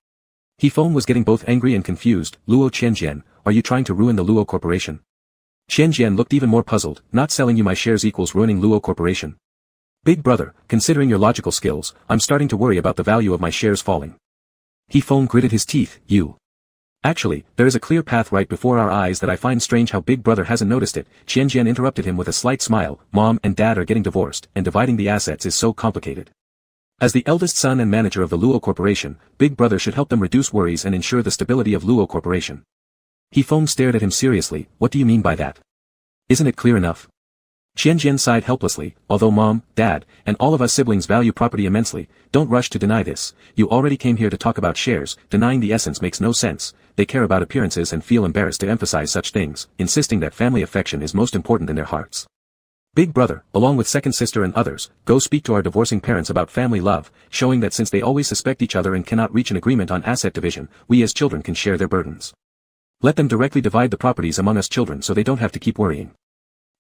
Hifeng was getting both angry and confused. "Luo Qianjian, are you trying to ruin the Luo Corporation?" Qianjian looked even more puzzled. "Not selling you my shares equals ruining Luo Corporation. Big Brother, considering your logical skills, I'm starting to worry about the value of my shares falling." Hifeng gritted his teeth. "You. Actually, there is a clear path right before our eyes that I find strange how Big Brother hasn't noticed it." Qianjian interrupted him with a slight smile. "Mom and Dad are getting divorced, and dividing the assets is so complicated. As the eldest son and manager of the Luo Corporation, Big Brother should help them reduce worries and ensure the stability of Luo Corporation." Hifeng stared at him seriously. "What do you mean by that? Isn't it clear enough?" Qianjian sighed helplessly. "Although Mom, Dad, and all of us siblings value property immensely, don't rush to deny this. You already came here to talk about shares, denying the essence makes no sense. They care about appearances and feel embarrassed to emphasize such things, insisting that family affection is most important in their hearts. Big Brother, along with second sister and others, go speak to our divorcing parents about family love, showing that since they always suspect each other and cannot reach an agreement on asset division, we as children can share their burdens." Let them directly divide the properties among us children so they don't have to keep worrying.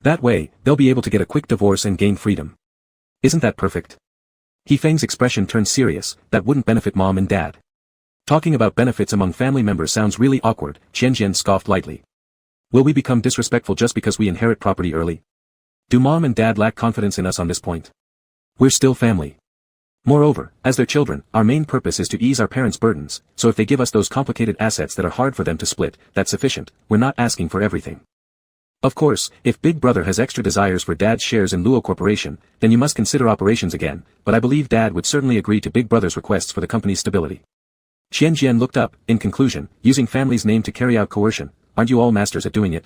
That way, they'll be able to get a quick divorce and gain freedom. Isn't that perfect? He Feng's expression turned serious. That wouldn't benefit mom and dad. Talking about benefits among family members sounds really awkward, Qianjian scoffed lightly. Will we become disrespectful just because we inherit property early? Do mom and dad lack confidence in us on this point? We're still family. Moreover, as their children, our main purpose is to ease our parents' burdens, so if they give us those complicated assets that are hard for them to split, that's sufficient. We're not asking for everything. Of course, if Big Brother has extra desires for Dad's shares in Luo Corporation, then you must consider operations again, but I believe Dad would certainly agree to Big Brother's requests for the company's stability. Qianjian looked up, in conclusion, using family's name to carry out coercion, aren't you all masters at doing it?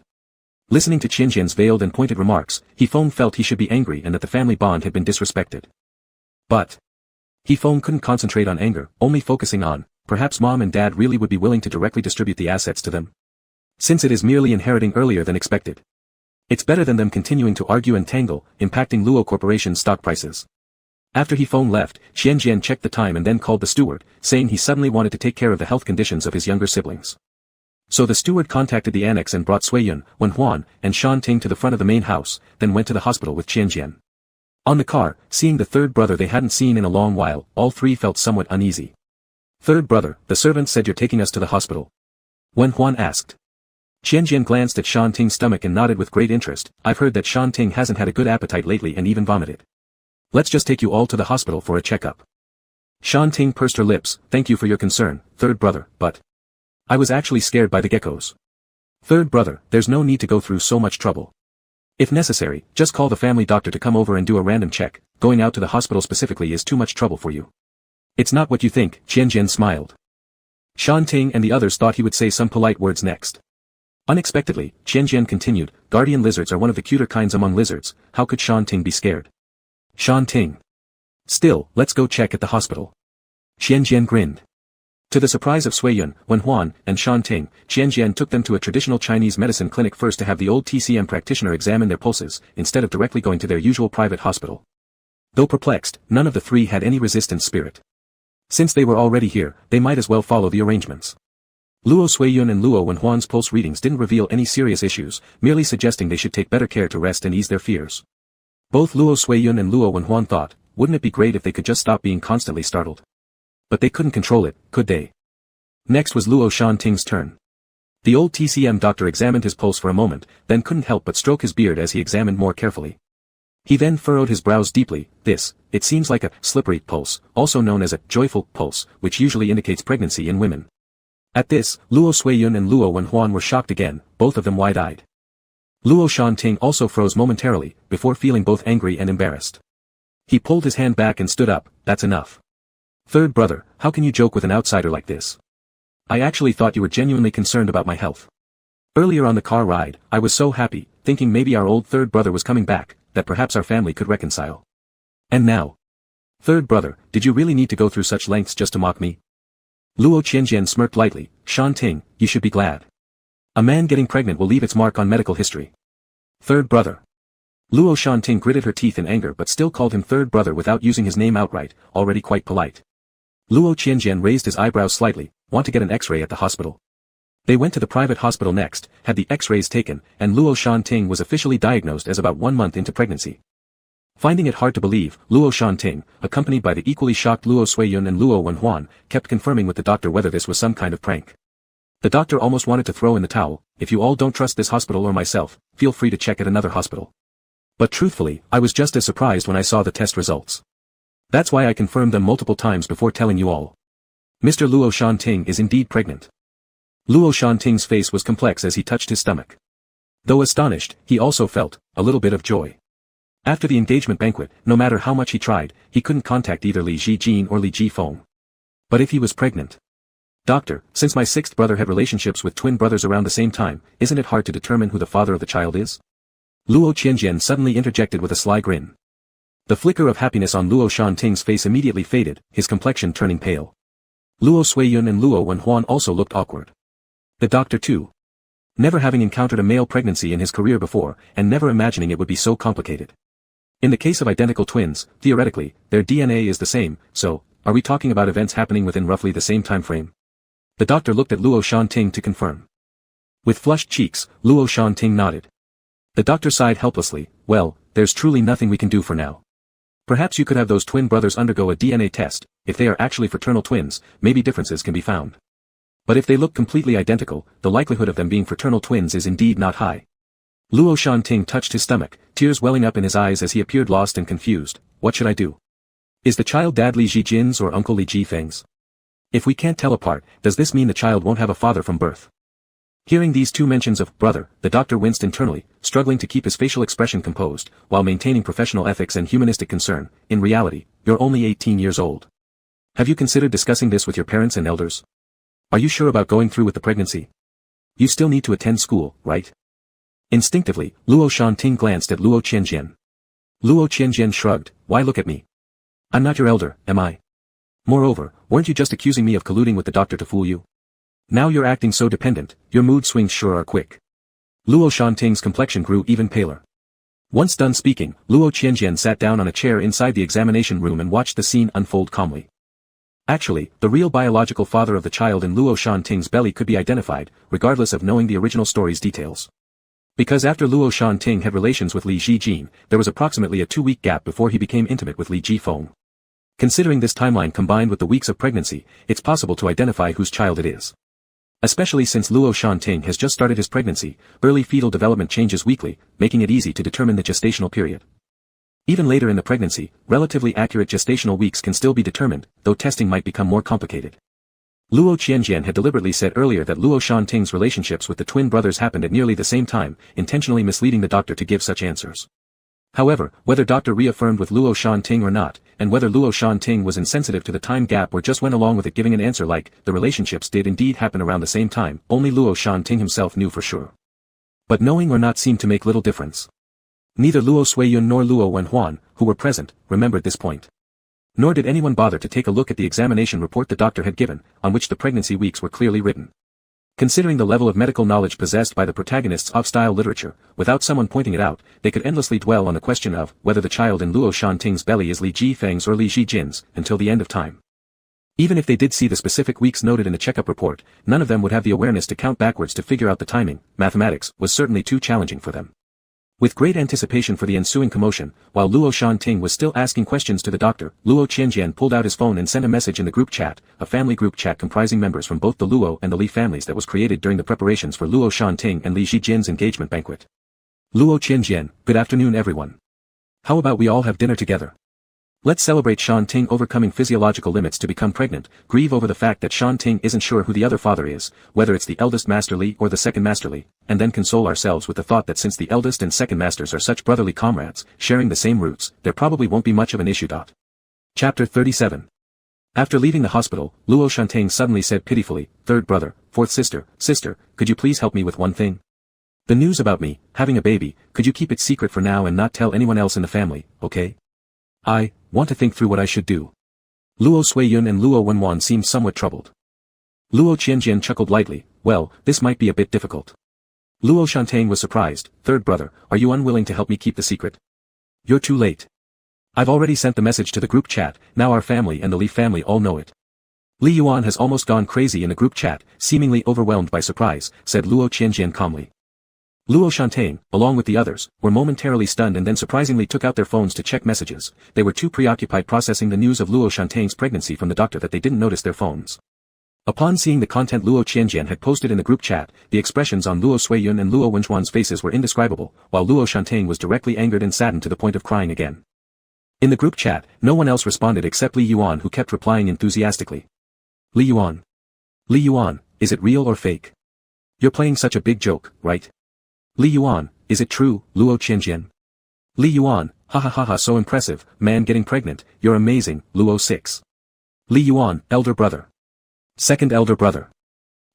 Listening to Qianjian's veiled and pointed remarks, Feng felt he should be angry and that the family bond had been disrespected. But Feng couldn't concentrate on anger, only focusing on, perhaps mom and dad really would be willing to directly distribute the assets to them. Since it is merely inheriting earlier than expected. It's better than them continuing to argue and tangle, impacting Luo Corporation's stock prices. After Feng left, Qianjian checked the time and then called the steward, saying he suddenly wanted to take care of the health conditions of his younger siblings. So the steward contacted the annex and brought Suiyun, Wenhuan, and Shan Ting to the front of the main house, then went to the hospital with Qianjian. On the car, seeing the third brother they hadn't seen in a long while, all three felt somewhat uneasy. Third brother, the servant said you're taking us to the hospital. Wenhuan asked. Qianjian glanced at Shan Ting's stomach and nodded with great interest. I've heard that Shan Ting hasn't had a good appetite lately and even vomited. Let's just take you all to the hospital for a checkup. Shan Ting pursed her lips. Thank you for your concern, third brother, but I was actually scared by the geckos. Third brother, there's no need to go through so much trouble. If necessary, just call the family doctor to come over and do a random check. Going out to the hospital specifically is too much trouble for you. It's not what you think, Qianjian smiled. Shan Ting and the others thought he would say some polite words next. Unexpectedly, Qianjian continued, guardian lizards are one of the cuter kinds among lizards, how could Shan Ting be scared? Shan Ting. Still, let's go check at the hospital. Qianjian grinned. To the surprise of Suiyun, Wenhuan, and Shan Ting, Qianjian took them to a traditional Chinese medicine clinic first to have the old TCM practitioner examine their pulses, instead of directly going to their usual private hospital. Though perplexed, none of the three had any resistance spirit. Since they were already here, they might as well follow the arrangements. Luo Suiyun and Luo Wenhuan's pulse readings didn't reveal any serious issues, merely suggesting they should take better care to rest and ease their fears. Both Luo Suiyun and Luo Wenhuan thought, wouldn't it be great if they could just stop being constantly startled? But they couldn't control it, could they? Next was Luo Shan Ting's turn. The old TCM doctor examined his pulse for a moment, then couldn't help but stroke his beard as he examined more carefully. He then furrowed his brows deeply. It seems like a slippery pulse, also known as a joyful pulse, which usually indicates pregnancy in women. At this, Luo Suiyun and Luo Wenhuan were shocked again, both of them wide-eyed. Luo Shan Ting also froze momentarily, before feeling both angry and embarrassed. He pulled his hand back and stood up. That's enough. Third brother, how can you joke with an outsider like this? I actually thought you were genuinely concerned about my health. Earlier on the car ride, I was so happy, thinking maybe our old third brother was coming back, that perhaps our family could reconcile. And now? Third brother, did you really need to go through such lengths just to mock me? Luo Qianjian smirked lightly. Shan Ting, you should be glad. A man getting pregnant will leave its mark on medical history. Third brother. Luo Shan Ting gritted her teeth in anger but still called him third brother without using his name outright, already quite polite. Luo Qianjian raised his eyebrows slightly. Want to get an x-ray at the hospital? They went to the private hospital next, had the x-rays taken, and Luo Shan Ting was officially diagnosed as about 1 month into pregnancy. Finding it hard to believe, Luo Shan Ting, accompanied by the equally shocked Luo Suiyun and Luo Wenhuan, kept confirming with the doctor whether this was some kind of prank. The doctor almost wanted to throw in the towel. If you all don't trust this hospital or myself, feel free to check at another hospital. But truthfully, I was just as surprised when I saw the test results. That's why I confirmed them multiple times before telling you all. Mr. Luo Shan Ting is indeed pregnant. Luo Shan Ting's face was complex as he touched his stomach. Though astonished, he also felt a little bit of joy. After the engagement banquet, no matter how much he tried, he couldn't contact either Li Jijin or Li Jifeng. But if he was pregnant? Doctor, since my sixth brother had relationships with twin brothers around the same time, isn't it hard to determine who the father of the child is? Luo Qianjian suddenly interjected with a sly grin. The flicker of happiness on Luo Shan Ting's face immediately faded, his complexion turning pale. Luo Suiyun and Luo Wenhuan also looked awkward. The doctor too. Never having encountered a male pregnancy in his career before, and never imagining it would be so complicated. In the case of identical twins, theoretically, their DNA is the same, so, are we talking about events happening within roughly the same time frame? The doctor looked at Luo Shan Ting to confirm. With flushed cheeks, Luo Shanting nodded. The doctor sighed helplessly. Well, there's truly nothing we can do for now. Perhaps you could have those twin brothers undergo a DNA test. If they are actually fraternal twins, maybe differences can be found. But if they look completely identical, the likelihood of them being fraternal twins is indeed not high. Luo Shanting touched his stomach, tears welling up in his eyes as he appeared lost and confused. What should I do? Is the child Dad Li Jijin's or Uncle Li Jifeng's? If we can't tell apart, does this mean the child won't have a father from birth? Hearing these two mentions of brother, the doctor winced internally, struggling to keep his facial expression composed, while maintaining professional ethics and humanistic concern. In reality, you're only 18 years old. Have you considered discussing this with your parents and elders? Are you sure about going through with the pregnancy? You still need to attend school, right? Instinctively, Luo Shanting glanced at Luo Qianjian. Luo Qianjian shrugged. Why look at me? I'm not your elder, am I? Moreover, weren't you just accusing me of colluding with the doctor to fool you? Now you're acting so dependent, your mood swings sure are quick. Luo Shanting's complexion grew even paler. Once done speaking, Luo Qianjian sat down on a chair inside the examination room and watched the scene unfold calmly. Actually, the real biological father of the child in Luo Shanting's belly could be identified, regardless of knowing the original story's details. Because after Luo Shanting had relations with Li Jijin, there was approximately a 2-week gap before he became intimate with Li Jifeng. Considering this timeline combined with the weeks of pregnancy, it's possible to identify whose child it is. Especially since Luo Shanting has just started his pregnancy, early fetal development changes weekly, making it easy to determine the gestational period. Even later in the pregnancy, relatively accurate gestational weeks can still be determined, though testing might become more complicated. Luo Qianjian had deliberately said earlier that Luo Shanting's relationships with the twin brothers happened at nearly the same time, intentionally misleading the doctor to give such answers. However, whether doctor reaffirmed with Luo Shanting or not, and whether Luo Shanting was insensitive to the time gap or just went along with it giving an answer like, the relationships did indeed happen around the same time, only Luo Shanting himself knew for sure. But knowing or not seemed to make little difference. Neither Luo Suiyun nor Luo Wenhuan, who were present, remembered this point. Nor did anyone bother to take a look at the examination report the doctor had given, on which the pregnancy weeks were clearly written. Considering the level of medical knowledge possessed by the protagonists of style literature, without someone pointing it out, they could endlessly dwell on the question of whether the child in Luo Shanting's belly is Li Jifeng's or Li Jijin's, until the end of time. Even if they did see the specific weeks noted in the checkup report, none of them would have the awareness to count backwards to figure out the timing. Mathematics was certainly too challenging for them. With great anticipation for the ensuing commotion, while Luo Shanting was still asking questions to the doctor, Luo Qianjian pulled out his phone and sent a message in the group chat, a family group chat comprising members from both the Luo and the Li families that was created during the preparations for Luo Shanting and Li Jijin's engagement banquet. Luo Qianjian, good afternoon everyone. How about we all have dinner together? Let's celebrate Shanting overcoming physiological limits to become pregnant, grieve over the fact that Shanting isn't sure who the other father is, whether it's the eldest Master Li or the second Master Li, and then console ourselves with the thought that since the eldest and second masters are such brotherly comrades, sharing the same roots, there probably won't be much of an issue. Chapter 37. After leaving the hospital, Luo Shanting suddenly said pitifully, third brother, fourth sister, could you please help me with one thing? The news about me, having a baby, could you keep it secret for now and not tell anyone else in the family, okay? I want to think through what I should do. Luo Suiyun and Luo Wenhuan seemed somewhat troubled. Luo Qianjian chuckled lightly, well, this might be a bit difficult. Luo Shanting was surprised, third brother, are you unwilling to help me keep the secret? You're too late. I've already sent the message to the group chat, now our family and the Li family all know it. Li Yuan has almost gone crazy in the group chat, seemingly overwhelmed by surprise, said Luo Qianjian calmly. Luo Shanting, along with the others, were momentarily stunned and then surprisingly took out their phones to check messages. They were too preoccupied processing the news of Luo Shanting's pregnancy from the doctor that they didn't notice their phones. Upon seeing the content Luo Qianjian had posted in the group chat, the expressions on Luo Suiyun and Luo Wenhuan's faces were indescribable, while Luo Shanting was directly angered and saddened to the point of crying again. In the group chat, no one else responded except Li Yuan, who kept replying enthusiastically. Li Yuan, is it real or fake? You're playing such a big joke, right? Li Yuan, is it true, Luo Qianjian? Li Yuan, ha ha ha ha, so impressive, man getting pregnant, you're amazing, Luo 6. Li Yuan, elder brother. Second elder brother.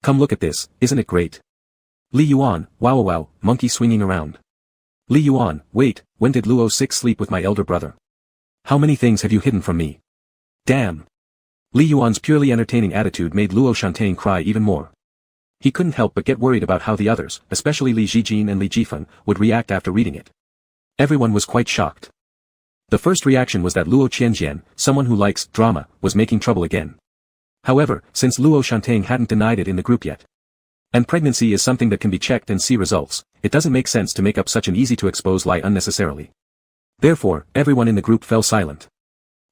Come look at this, isn't it great? Li Yuan, wow, monkey swinging around. Li Yuan, wait, when did Luo 6 sleep with my elder brother? How many things have you hidden from me? Damn. Li Yuan's purely entertaining attitude made Luo Shanting cry even more. He couldn't help but get worried about how the others, especially Li Jijin and Li Jifeng, would react after reading it. Everyone was quite shocked. The first reaction was that Luo Qianjian, someone who likes drama, was making trouble again. However, since Luo Shanting hadn't denied it in the group yet, And pregnancy is something that can be checked and see results. It doesn't make sense to make up such an easy-to-expose lie unnecessarily. Therefore, everyone in the group fell silent.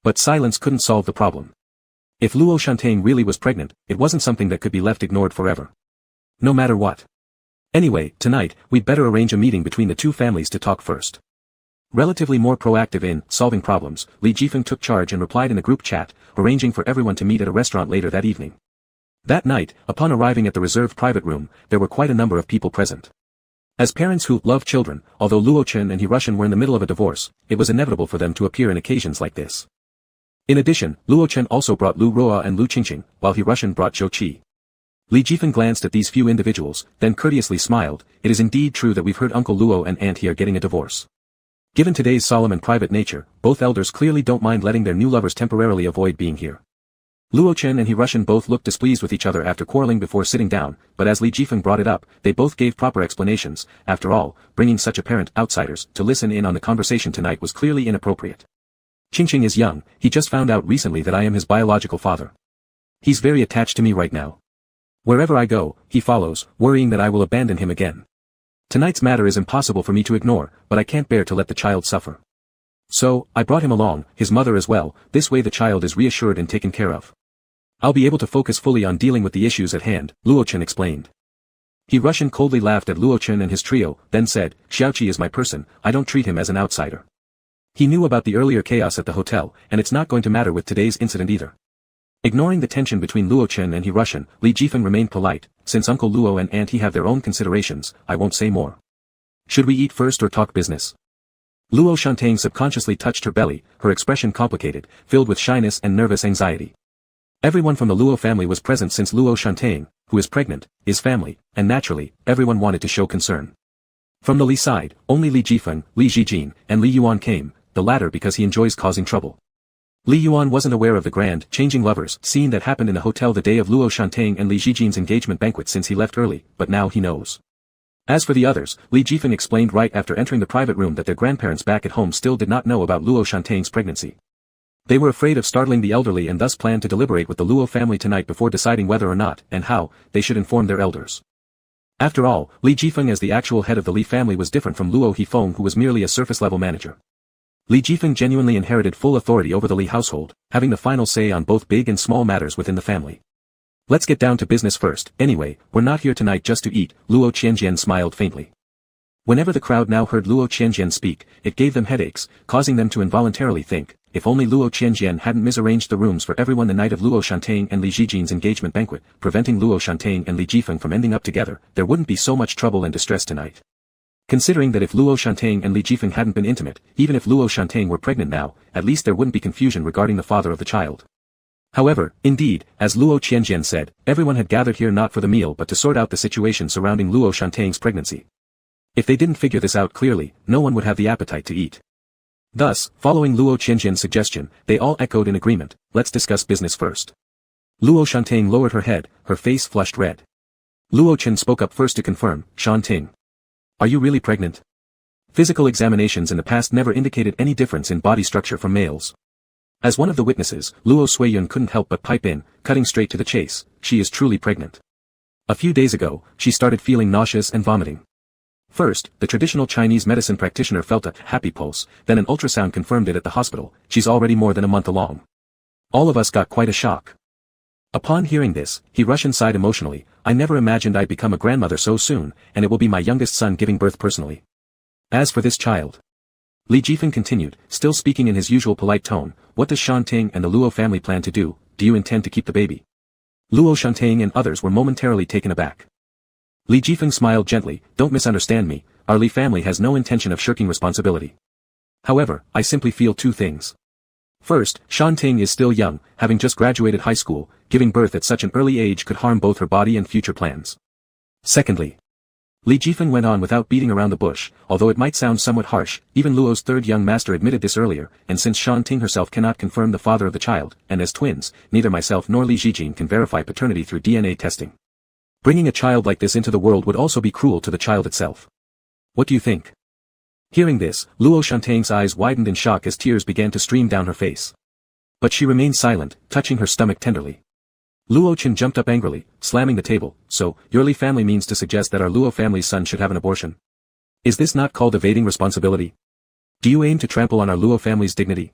But silence couldn't solve the problem. If Luo Shanting really was pregnant, it wasn't something that could be left ignored forever. No matter what. Anyway, tonight, we'd better arrange a meeting between the two families to talk first. Relatively more proactive in solving problems, Li Jifeng took charge and replied in a group chat, arranging for everyone to meet at a restaurant later that evening. That night, upon arriving at the reserved private room, there were quite a number of people present. As parents who love children, although Luo Chen and Hirushin were in the middle of a divorce, it was inevitable for them to appear in occasions like this. In addition, Luo Chen also brought Lu Ruo and Lu Qingqing, while Hirushin brought Zhou Qi. Li Jifeng glanced at these few individuals, then courteously smiled. It is indeed true that we've heard Uncle Luo and Aunt He are getting a divorce. Given today's solemn and private nature, both elders clearly don't mind letting their new lovers temporarily avoid being here. Luo Chen and Hirushin both looked displeased with each other after quarreling before sitting down, but as Li Jifeng brought it up, they both gave proper explanations. After all, bringing such apparent outsiders to listen in on the conversation tonight was clearly inappropriate. Qingqing is young, he just found out recently that I am his biological father. He's very attached to me right now. Wherever I go, he follows, worrying that I will abandon him again. Tonight's matter is impossible for me to ignore, but I can't bear to let the child suffer. So, I brought him along, his mother as well, this way the child is reassured and taken care of. I'll be able to focus fully on dealing with the issues at hand, Luo Chen explained. Hirushin coldly laughed at Luo Chen and his trio, then said, Xiaoqi is my person, I don't treat him as an outsider. He knew about the earlier chaos at the hotel, and it's not going to matter with today's incident either. Ignoring the tension between Luo Chen and Hirushin, Li Jifeng remained polite. Since Uncle Luo and Aunt He have their own considerations, I won't say more. Should we eat first or talk business? Luo Shanting subconsciously touched her belly, her expression complicated, filled with shyness and nervous anxiety. Everyone from the Luo family was present since Luo Shanting, who is pregnant, is family, and naturally, everyone wanted to show concern. From the Li side, only Li Jifeng, Li Zhijin, and Li Yuan came, the latter because he enjoys causing trouble. Li Yuan wasn't aware of the grand, changing lovers scene that happened in the hotel the day of Luo Shanting and Li Zhijin's engagement banquet since he left early, but now he knows. As for the others, Li Jifeng explained right after entering the private room that their grandparents back at home still did not know about Luo Shanting's pregnancy. They were afraid of startling the elderly and thus planned to deliberate with the Luo family tonight before deciding whether or not, and how, they should inform their elders. After all, Li Jifeng as the actual head of the Li family was different from Luo Hifeng who was merely a surface-level manager. Li Jifeng genuinely inherited full authority over the Li household, having the final say on both big and small matters within the family. Let's get down to business first. Anyway, we're not here tonight just to eat, Luo Qianjian smiled faintly. Whenever the crowd now heard Luo Qianjian speak, it gave them headaches, causing them to involuntarily think, if only Luo Qianjian hadn't misarranged the rooms for everyone the night of Luo Shanting and Li Zhijin's engagement banquet, preventing Luo Shanting and Li Jifeng from ending up together, there wouldn't be so much trouble and distress tonight. Considering that if Luo Shanting and Li Jifeng hadn't been intimate, even if Luo Shanting were pregnant now, at least there wouldn't be confusion regarding the father of the child. However, indeed, as Luo Qianjian said, everyone had gathered here not for the meal but to sort out the situation surrounding Luo Shanting's pregnancy. If they didn't figure this out clearly, no one would have the appetite to eat. Thus, following Luo Qianjian's suggestion, they all echoed in agreement, let's discuss business first. Luo Shanting lowered her head, her face flushed red. Luo Chen spoke up first to confirm, Shanting. Are you really pregnant? Physical examinations in the past never indicated any difference in body structure from males. As one of the witnesses, Luo Suiyun couldn't help but pipe in, cutting straight to the chase, she is truly pregnant. A few days ago, she started feeling nauseous and vomiting. First, the traditional Chinese medicine practitioner felt a happy pulse, then an ultrasound confirmed it at the hospital, she's already more than a month along. All of us got quite a shock. Upon hearing this, Hirushin sighed emotionally, I never imagined I'd become a grandmother so soon, and it will be my youngest son giving birth personally. As for this child. Li Jifeng continued, still speaking in his usual polite tone, what does Shanting and the Luo family plan to do you intend to keep the baby? Luo Shanting and others were momentarily taken aback. Li Jifeng smiled gently, don't misunderstand me, our Li family has no intention of shirking responsibility. However, I simply feel two things. First, Shanting is still young, having just graduated high school, giving birth at such an early age could harm both her body and future plans. Secondly, Li Jifeng went on without beating around the bush, although it might sound somewhat harsh, even Luo's third young master admitted this earlier, and since Shanting herself cannot confirm the father of the child, and as twins, neither myself nor Li Zhijin can verify paternity through DNA testing. Bringing a child like this into the world would also be cruel to the child itself. What do you think? Hearing this, Luo Shanting's eyes widened in shock as tears began to stream down her face. But she remained silent, touching her stomach tenderly. Luo Chen jumped up angrily, slamming the table. So, your Li family means to suggest that our Luo family's son should have an abortion? Is this not called evading responsibility? Do you aim to trample on our Luo family's dignity?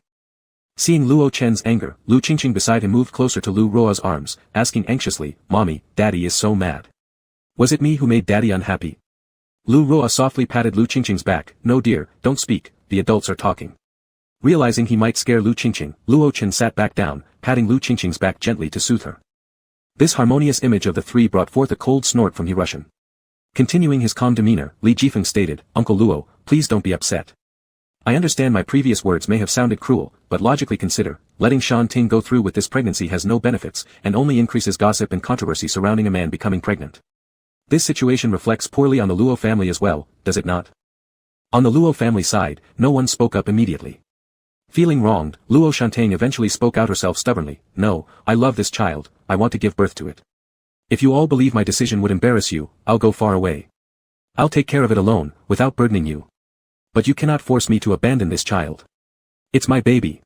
Seeing Luo Chen's anger, Lu Qingqing beside him moved closer to Lu Ruo's arms, asking anxiously, Mommy, Daddy is so mad. Was it me who made Daddy unhappy? Lu Ruo softly patted Lu Qingqing's back. No dear, don't speak, the adults are talking. Realizing he might scare Lu Qingqing, Luo Chen sat back down, patting Lu Qingqing's back gently to soothe her. This harmonious image of the three brought forth a cold snort from He-Russian. Continuing his calm demeanor, Li Jifeng stated, Uncle Luo, please don't be upset. I understand my previous words may have sounded cruel, but logically consider, letting Shan Ting go through with this pregnancy has no benefits, and only increases gossip and controversy surrounding a man becoming pregnant. This situation reflects poorly on the Luo family as well, does it not? On the Luo family side, no one spoke up immediately. Feeling wronged, Luo Shanting eventually spoke out herself stubbornly, No, I love this child, I want to give birth to it. If you all believe my decision would embarrass you, I'll go far away. I'll take care of it alone, without burdening you. But you cannot force me to abandon this child. It's my baby.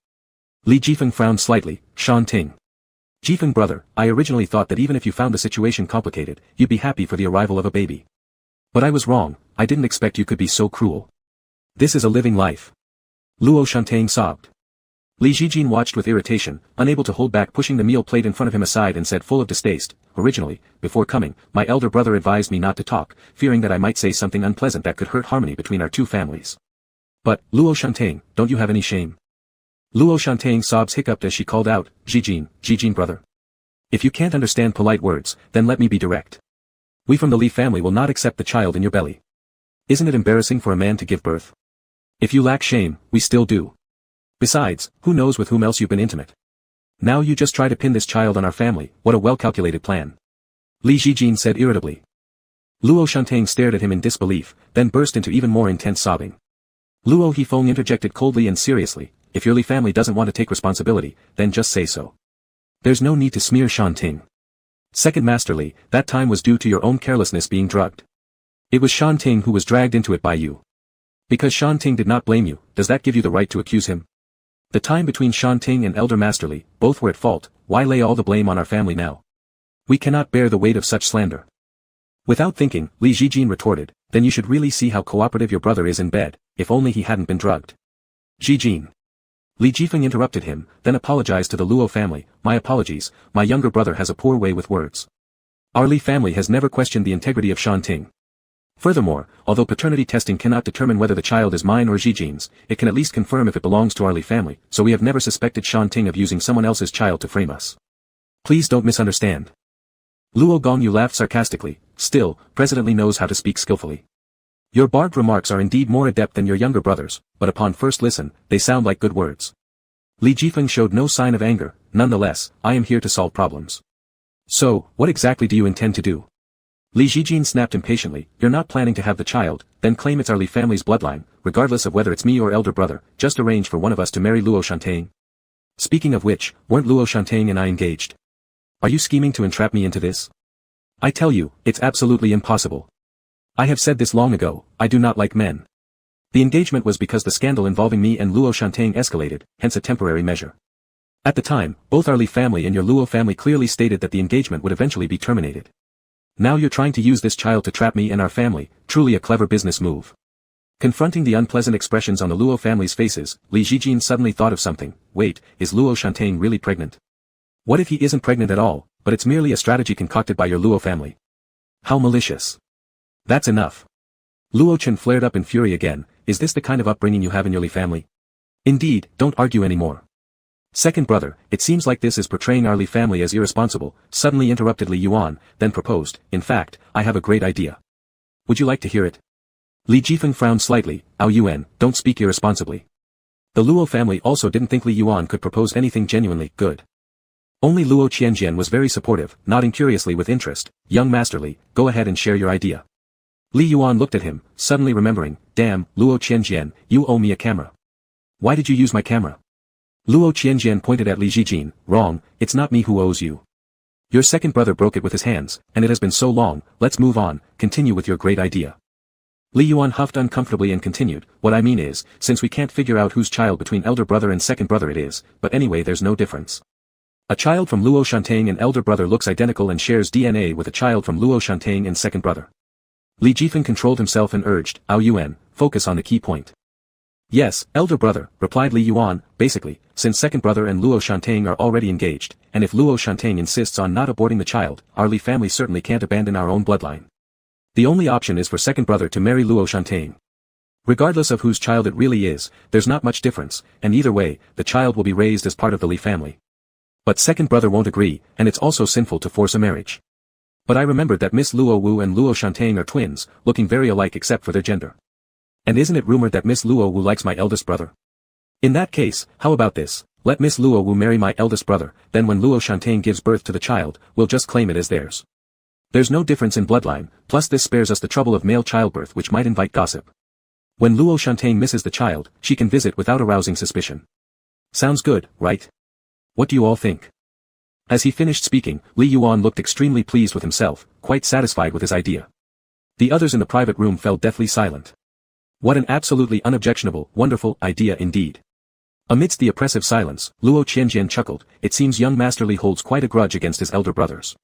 Li Jifeng frowned slightly, Shan Ting. Jifeng brother, I originally thought that even if you found the situation complicated, you'd be happy for the arrival of a baby. But I was wrong, I didn't expect you could be so cruel. This is a living life. Luo Shanting sobbed. Li Jijin watched with irritation, unable to hold back, pushing the meal plate in front of him aside and said full of distaste, Originally, before coming, my elder brother advised me not to talk, fearing that I might say something unpleasant that could hurt harmony between our two families. But, Luo Shanting, don't you have any shame? Luo Shanting sobs hiccuped as she called out, Jijin brother. If you can't understand polite words, then let me be direct. We from the Li family will not accept the child in your belly. Isn't it embarrassing for a man to give birth? If you lack shame, we still do. Besides, who knows with whom else you've been intimate? Now you just try to pin this child on our family, what a well-calculated plan. Li Jijin said irritably. Luo Shanting stared at him in disbelief, then burst into even more intense sobbing. Luo Hifeng interjected coldly and seriously, if your Li family doesn't want to take responsibility, then just say so. There's no need to smear Shanting. Second Master Li, that time was due to your own carelessness being drugged. It was Shanting who was dragged into it by you. Because Shanting did not blame you, does that give you the right to accuse him? The time between Shanting and Elder Master Li, both were at fault, why lay all the blame on our family now? We cannot bear the weight of such slander. Without thinking, Li Jijin retorted, then you should really see how cooperative your brother is in bed, if only he hadn't been drugged. Jijin. Li Jifeng interrupted him, then apologized to the Luo family, my apologies, my younger brother has a poor way with words. Our Li family has never questioned the integrity of Shanting. Furthermore, although paternity testing cannot determine whether the child is mine or Jijin's, it can at least confirm if it belongs to our Li family, so we have never suspected Shanting of using someone else's child to frame us. Please don't misunderstand. Luo Gongyu laughed sarcastically, still, President Li knows how to speak skillfully. Your barbed remarks are indeed more adept than your younger brothers, but upon first listen, they sound like good words. Li Jifeng showed no sign of anger, nonetheless, I am here to solve problems. So, what exactly do you intend to do? Li Jijin snapped impatiently, you're not planning to have the child, then claim it's our Li family's bloodline, regardless of whether it's me or elder brother, just arrange for one of us to marry Luo Shanting. Speaking of which, weren't Luo Shanting and I engaged? Are you scheming to entrap me into this? I tell you, it's absolutely impossible. I have said this long ago, I do not like men. The engagement was because the scandal involving me and Luo Shanting escalated, hence a temporary measure. At the time, both our Li family and your Luo family clearly stated that the engagement would eventually be terminated. Now you're trying to use this child to trap me and our family, truly a clever business move. Confronting the unpleasant expressions on the Luo family's faces, Li Jijin suddenly thought of something, wait, is Luo Shanting really pregnant? What if he isn't pregnant at all, but it's merely a strategy concocted by your Luo family? How malicious. That's enough. Luo Chen flared up in fury again, is this the kind of upbringing you have in your Li family? Indeed, don't argue anymore. Second brother, it seems like this is portraying our Li family as irresponsible, suddenly interrupted Li Yuan, then proposed, in fact, I have a great idea. Would you like to hear it? Li Jifeng frowned slightly, Ao Yuan, don't speak irresponsibly. The Luo family also didn't think Li Yuan could propose anything genuinely good. Only Luo Qianjian was very supportive, nodding curiously with interest, young Master Li, go ahead and share your idea. Li Yuan looked at him, suddenly remembering, damn, Luo Qianjian, you owe me a camera. Why did you use my camera? Luo Qianjian pointed at Li Jijin, wrong, it's not me who owes you. Your second brother broke it with his hands, and it has been so long, let's move on, continue with your great idea. Li Yuan huffed uncomfortably and continued, what I mean is, since we can't figure out whose child between elder brother and second brother it is, but anyway there's no difference. A child from Luo Shantang and elder brother looks identical and shares DNA with a child from Luo Shantang and second brother. Li Jifeng controlled himself and urged, Ao Yuan, focus on the key point. Yes, elder brother, replied Li Yuan, basically, since second brother and Luo Shantang are already engaged, and if Luo Shantang insists on not aborting the child, our Li family certainly can't abandon our own bloodline. The only option is for second brother to marry Luo Shantang. Regardless of whose child it really is, there's not much difference, and either way, the child will be raised as part of the Li family. But second brother won't agree, and it's also sinful to force a marriage. But I remembered that Miss Luo Wu and Luo Shantang are twins, looking very alike except for their gender. And isn't it rumored that Miss Luo Wu likes my eldest brother? In that case, how about this? Let Miss Luo Wu marry my eldest brother, then when Luo Shantang gives birth to the child, we'll just claim it as theirs. There's no difference in bloodline, plus this spares us the trouble of male childbirth which might invite gossip. When Luo Shantang misses the child, she can visit without arousing suspicion. Sounds good, right? What do you all think? As he finished speaking, Li Yuan looked extremely pleased with himself, quite satisfied with his idea. The others in the private room fell deathly silent. What an absolutely unobjectionable, wonderful idea indeed. Amidst the oppressive silence, Luo Qianjian chuckled, it seems young Master Li holds quite a grudge against his elder brothers.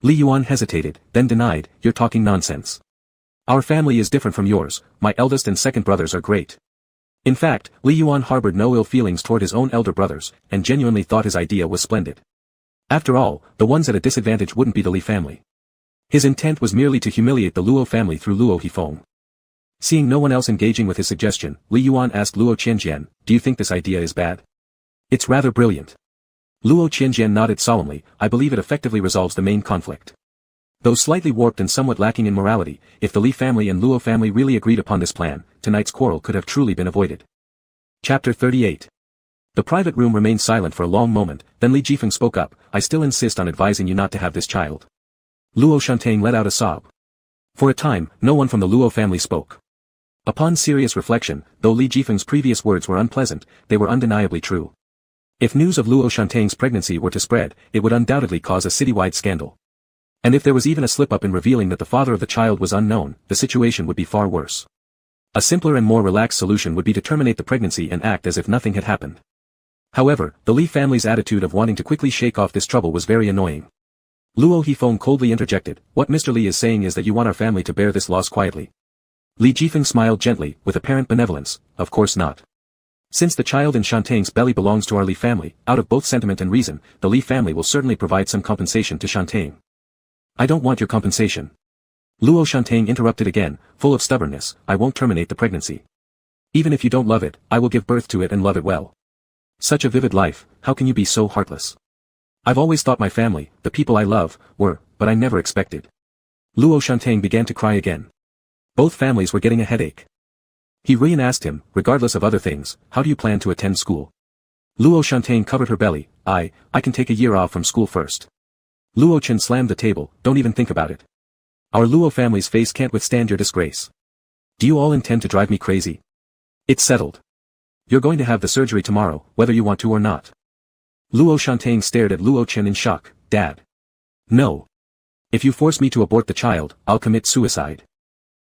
Li Yuan hesitated, then denied, you're talking nonsense. Our family is different from yours, my eldest and second brothers are great. In fact, Li Yuan harbored no ill feelings toward his own elder brothers, and genuinely thought his idea was splendid. After all, the ones at a disadvantage wouldn't be the Li family. His intent was merely to humiliate the Luo family through Luo Hifeng. Seeing no one else engaging with his suggestion, Li Yuan asked Luo Qianjian, do you think this idea is bad? It's rather brilliant. Luo Qianjian nodded solemnly, I believe it effectively resolves the main conflict. Though slightly warped and somewhat lacking in morality, if the Li family and Luo family really agreed upon this plan, tonight's quarrel could have truly been avoided. Chapter 38. The private room remained silent for a long moment, then Li Jifeng spoke up, I still insist on advising you not to have this child. Luo Shantang let out a sob. For a time, no one from the Luo family spoke. Upon serious reflection, though Li Jifeng's previous words were unpleasant, they were undeniably true. If news of Luo Shantang's pregnancy were to spread, it would undoubtedly cause a citywide scandal. And if there was even a slip-up in revealing that the father of the child was unknown, the situation would be far worse. A simpler and more relaxed solution would be to terminate the pregnancy and act as if nothing had happened. However, the Li family's attitude of wanting to quickly shake off this trouble was very annoying. Luo Hifeng coldly interjected, what Mr. Li is saying is that you want our family to bear this loss quietly. Li Jifeng smiled gently, with apparent benevolence, of course not. Since the child in Shantang's belly belongs to our Li family, out of both sentiment and reason, the Li family will certainly provide some compensation to Shantang. I don't want your compensation. Luo Shantang interrupted again, full of stubbornness, I won't terminate the pregnancy. Even if you don't love it, I will give birth to it and love it well. Such a vivid life, how can you be so heartless? I've always thought my family, the people I love, were, but I never expected. Luo Shantang began to cry again. Both families were getting a headache. He re-asked him, regardless of other things, how do you plan to attend school? Luo Shantang covered her belly, I can take a year off from school first. Luo Chen slammed the table, don't even think about it. Our Luo family's face can't withstand your disgrace. Do you all intend to drive me crazy? It's settled. You're going to have the surgery tomorrow, whether you want to or not. Luo Shantang stared at Luo Chen in shock, Dad. No. If you force me to abort the child, I'll commit suicide.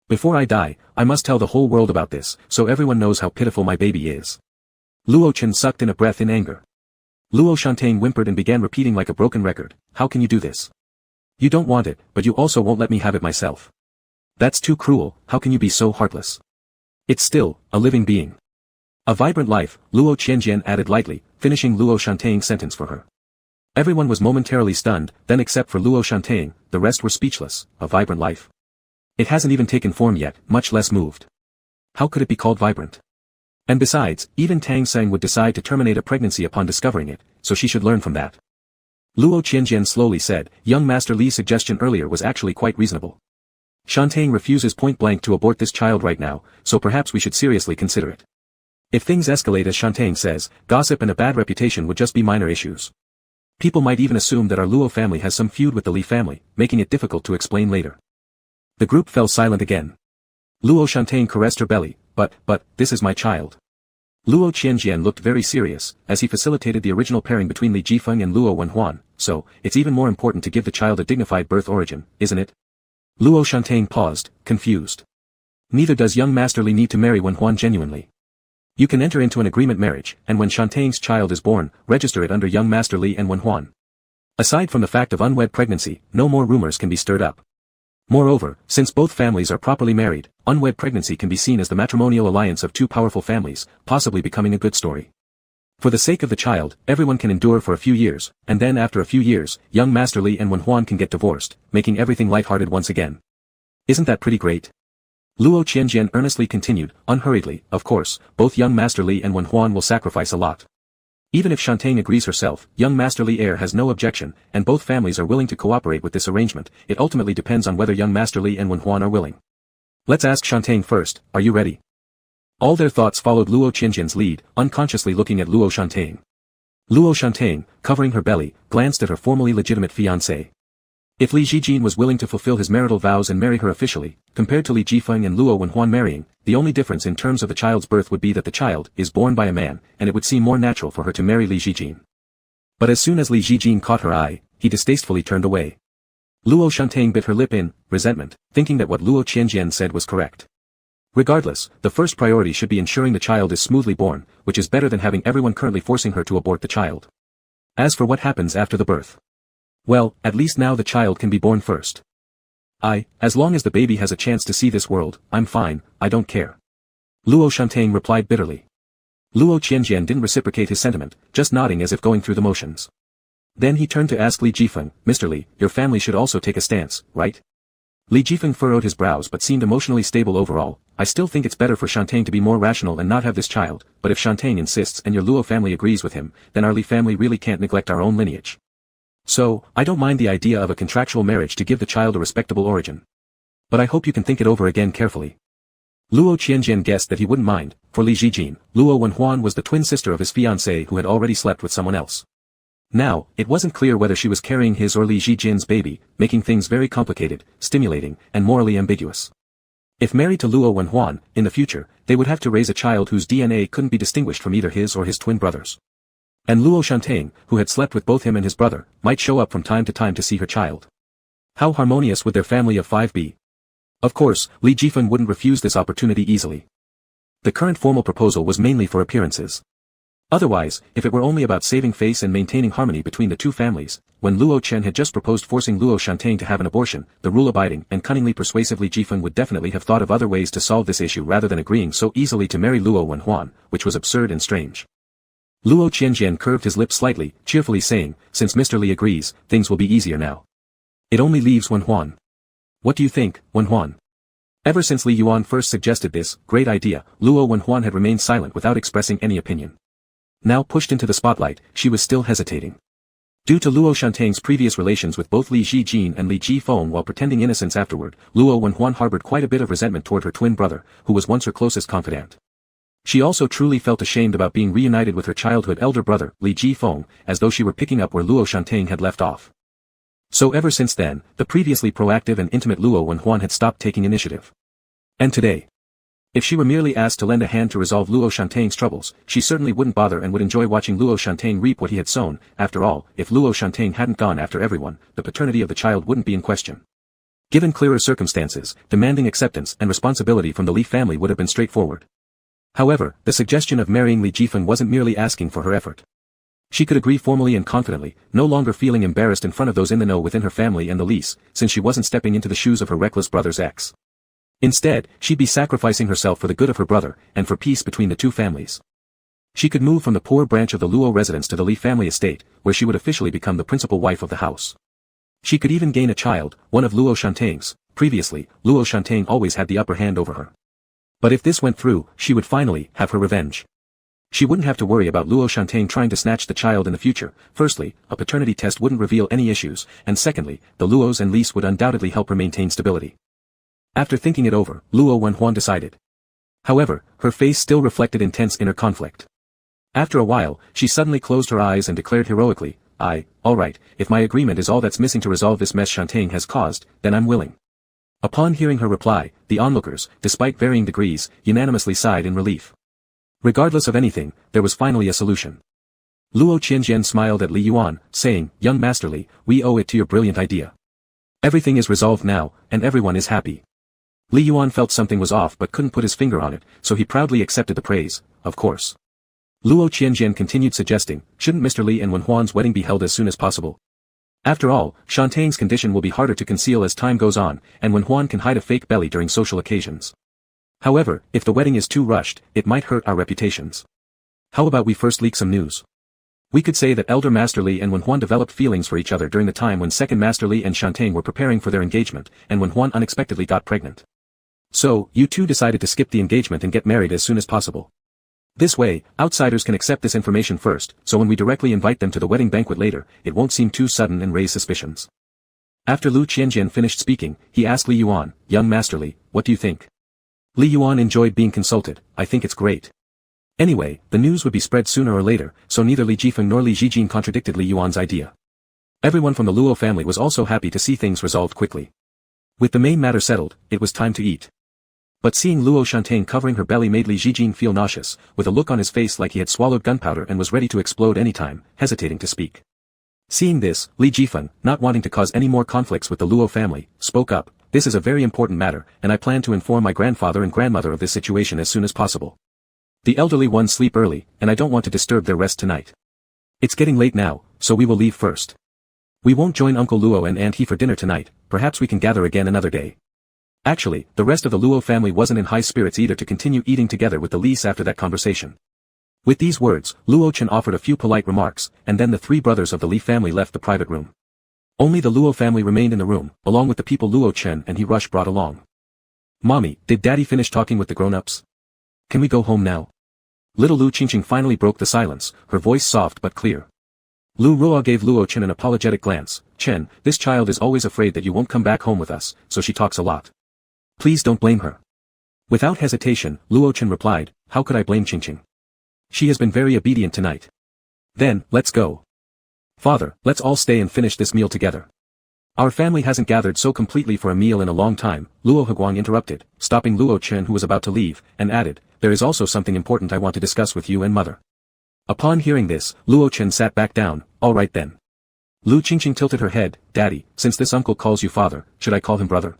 Before I die, I must tell the whole world about this, so everyone knows how pitiful my baby is. Luo Chen sucked in a breath in anger. Luo Shantang whimpered and began repeating like a broken record, how can you do this? You don't want it, but you also won't let me have it myself. That's too cruel, how can you be so heartless? It's still, a living being. A vibrant life, Luo Qianjian added lightly, finishing Luo Shantang's sentence for her. Everyone was momentarily stunned, then except for Luo Shantang, the rest were speechless, a vibrant life. It hasn't even taken form yet, much less moved. How could it be called vibrant? And besides, even Tang Seng would decide to terminate a pregnancy upon discovering it, so she should learn from that. Luo Qianjian slowly said, young Master Li's suggestion earlier was actually quite reasonable. Shantang refuses point-blank to abort this child right now, so perhaps we should seriously consider it. If things escalate as Shantang says, gossip and a bad reputation would just be minor issues. People might even assume that our Luo family has some feud with the Li family, making it difficult to explain later. The group fell silent again. Luo Shantang caressed her belly, but, this is my child. Luo Qianjian looked very serious, as he facilitated the original pairing between Li Jifeng and Luo Wenhuan, so, it's even more important to give the child a dignified birth origin, isn't it? Luo Shantang paused, confused. Neither does young Master Li need to marry Wenhuan genuinely. You can enter into an agreement marriage, and when Shantang's child is born, register it under young Master Li and Wenhuan. Aside from the fact of unwed pregnancy, no more rumors can be stirred up. Moreover, since both families are properly married, unwed pregnancy can be seen as the matrimonial alliance of two powerful families, possibly becoming a good story. For the sake of the child, everyone can endure for a few years, and then after a few years, young Master Li and Wenhuan can get divorced, making everything lighthearted once again. Isn't that pretty great? Luo Qianjian earnestly continued, unhurriedly, of course, both young Master Li and Wenhuan will sacrifice a lot. Even if Shantae agrees herself, young Master Li heir has no objection, and both families are willing to cooperate with this arrangement. It ultimately depends on whether young Master Li and Wenhuan are willing. Let's ask Shantae first, are you ready? All their thoughts followed Luo Qianjian's lead, unconsciously looking at Luo Shantae. Luo Shantae, covering her belly, glanced at her formerly legitimate fiancé. If Li Zhijin was willing to fulfill his marital vows and marry her officially, compared to Li Jifeng and Luo Wenhuan marrying, the only difference in terms of the child's birth would be that the child is born by a man, and it would seem more natural for her to marry Li Zhijin. But as soon as Li Zhijin caught her eye, he distastefully turned away. Luo Shantae bit her lip in resentment, thinking that what Luo Qianjian said was correct. Regardless, the first priority should be ensuring the child is smoothly born, which is better than having everyone currently forcing her to abort the child. As for what happens after the birth, well, at least now the child can be born first. As long as the baby has a chance to see this world, I'm fine, I don't care. Luo Shantae replied bitterly. Luo Qianjian didn't reciprocate his sentiment, just nodding as if going through the motions. Then he turned to ask Li Jifeng, Mr. Li, your family should also take a stance, right? Li Jifeng furrowed his brows but seemed emotionally stable overall. I still think it's better for Shantae to be more rational and not have this child, but if Shantae insists and your Luo family agrees with him, then our Li family really can't neglect our own lineage. So, I don't mind the idea of a contractual marriage to give the child a respectable origin. But I hope you can think it over again carefully. Luo Qianjian guessed that he wouldn't mind. For Li Zhijin, Luo Wenhuan was the twin sister of his fiancée who had already slept with someone else. Now, it wasn't clear whether she was carrying his or Li Zhijin's baby, making things very complicated, stimulating, and morally ambiguous. If married to Luo Wenhuan, in the future, they would have to raise a child whose DNA couldn't be distinguished from either his or his twin brothers. And Luo Shantae, who had slept with both him and his brother, might show up from time to time to see her child. How harmonious would their family of five be? Of course, Li Jifeng wouldn't refuse this opportunity easily. The current formal proposal was mainly for appearances. Otherwise, if it were only about saving face and maintaining harmony between the two families, when Luo Chen had just proposed forcing Luo Shantae to have an abortion, the rule-abiding and cunningly persuasive Li Jifeng would definitely have thought of other ways to solve this issue rather than agreeing so easily to marry Luo Wenhuan, which was absurd and strange. Luo Qianjian curved his lips slightly, cheerfully saying, since Mr. Li agrees, things will be easier now. It only leaves Wenhuan. What do you think, Wenhuan? Ever since Li Yuan first suggested this great idea, Luo Wenhuan had remained silent without expressing any opinion. Now pushed into the spotlight, she was still hesitating. Due to Luo Shantae's previous relations with both Li Zhijin and Li Jifeng while pretending innocence afterward, Luo Wenhuan harbored quite a bit of resentment toward her twin brother, who was once her closest confidant. She also truly felt ashamed about being reunited with her childhood elder brother, Li Jifeng, as though she were picking up where Luo Shantae had left off. So ever since then, the previously proactive and intimate Luo Wenhuan had stopped taking initiative. And today, if she were merely asked to lend a hand to resolve Luo Shantae's troubles, she certainly wouldn't bother and would enjoy watching Luo Shantae reap what he had sown. After all, if Luo Shantae hadn't gone after everyone, the paternity of the child wouldn't be in question. Given clearer circumstances, demanding acceptance and responsibility from the Li family would have been straightforward. However, the suggestion of marrying Li Jifeng wasn't merely asking for her effort. She could agree formally and confidently, no longer feeling embarrassed in front of those in the know within her family and the Lis, since she wasn't stepping into the shoes of her reckless brother's ex. Instead, she'd be sacrificing herself for the good of her brother, and for peace between the two families. She could move from the poor branch of the Luo residence to the Li family estate, where she would officially become the principal wife of the house. She could even gain a child, one of Luo Shantae's. Previously, Luo Shantae always had the upper hand over her. But if this went through, she would finally have her revenge. She wouldn't have to worry about Luo Shantae trying to snatch the child in the future. Firstly, a paternity test wouldn't reveal any issues, and secondly, the Luos and Lis would undoubtedly help her maintain stability. After thinking it over, Luo Wenhuan decided. However, her face still reflected intense inner conflict. After a while, she suddenly closed her eyes and declared heroically, alright, if my agreement is all that's missing to resolve this mess Shantae has caused, then I'm willing. Upon hearing her reply, the onlookers, despite varying degrees, unanimously sighed in relief. Regardless of anything, there was finally a solution. Luo Qianjian smiled at Li Yuan, saying, Young Master Li, we owe it to your brilliant idea. Everything is resolved now, and everyone is happy. Li Yuan felt something was off but couldn't put his finger on it, so he proudly accepted the praise, of course. Luo Qianjian continued suggesting, shouldn't Mr. Li and Wenhuan's wedding be held as soon as possible? After all, Shantane's condition will be harder to conceal as time goes on, and when Huan can hide a fake belly during social occasions. However, if the wedding is too rushed, it might hurt our reputations. How about we first leak some news? We could say that Elder Master Li and Huan developed feelings for each other during the time when Second Master Li and Shantane were preparing for their engagement, and when Huan unexpectedly got pregnant. So, you two decided to skip the engagement and get married as soon as possible. This way, outsiders can accept this information first, so when we directly invite them to the wedding banquet later, it won't seem too sudden and raise suspicions. After Lu Qianjian finished speaking, he asked Li Yuan, "Young Master Li, what do you think?" Li Yuan enjoyed being consulted. "I think it's great." Anyway, the news would be spread sooner or later, so neither Li Jifeng nor Li Jijin contradicted Li Yuan's idea. Everyone from the Luo family was also happy to see things resolved quickly. With the main matter settled, it was time to eat. But seeing Luo Shantane covering her belly made Li Jijin feel nauseous, with a look on his face like he had swallowed gunpowder and was ready to explode any time, hesitating to speak. Seeing this, Li Jifeng, not wanting to cause any more conflicts with the Luo family, spoke up, "This is a very important matter, and I plan to inform my grandfather and grandmother of this situation as soon as possible. The elderly ones sleep early, and I don't want to disturb their rest tonight. It's getting late now, so we will leave first. We won't join Uncle Luo and Aunt He for dinner tonight, perhaps we can gather again another day." Actually, the rest of the Luo family wasn't in high spirits either to continue eating together with the Lis after that conversation. With these words, Luo Chen offered a few polite remarks, and then the three brothers of the Li family left the private room. Only the Luo family remained in the room, along with the people Luo Chen and He Rush brought along. "Mommy, did Daddy finish talking with the grown-ups? Can we go home now?" Little Lu Qingqing finally broke the silence, her voice soft but clear. Lu Ruo gave Luo Chen an apologetic glance. "Chen, this child is always afraid that you won't come back home with us, so she talks a lot. Please don't blame her." Without hesitation, Luo Chen replied, "How could I blame Qingqing? She has been very obedient tonight. Then, let's go. Father, let's all stay and finish this meal together. Our family hasn't gathered so completely for a meal in a long time." Luo Heguang interrupted, stopping Luo Chen who was about to leave, and added, "There is also something important I want to discuss with you and mother." Upon hearing this, Luo Chen sat back down. "All right then." Lu Qingqing tilted her head. "Daddy, since this uncle calls you father, should I call him brother?"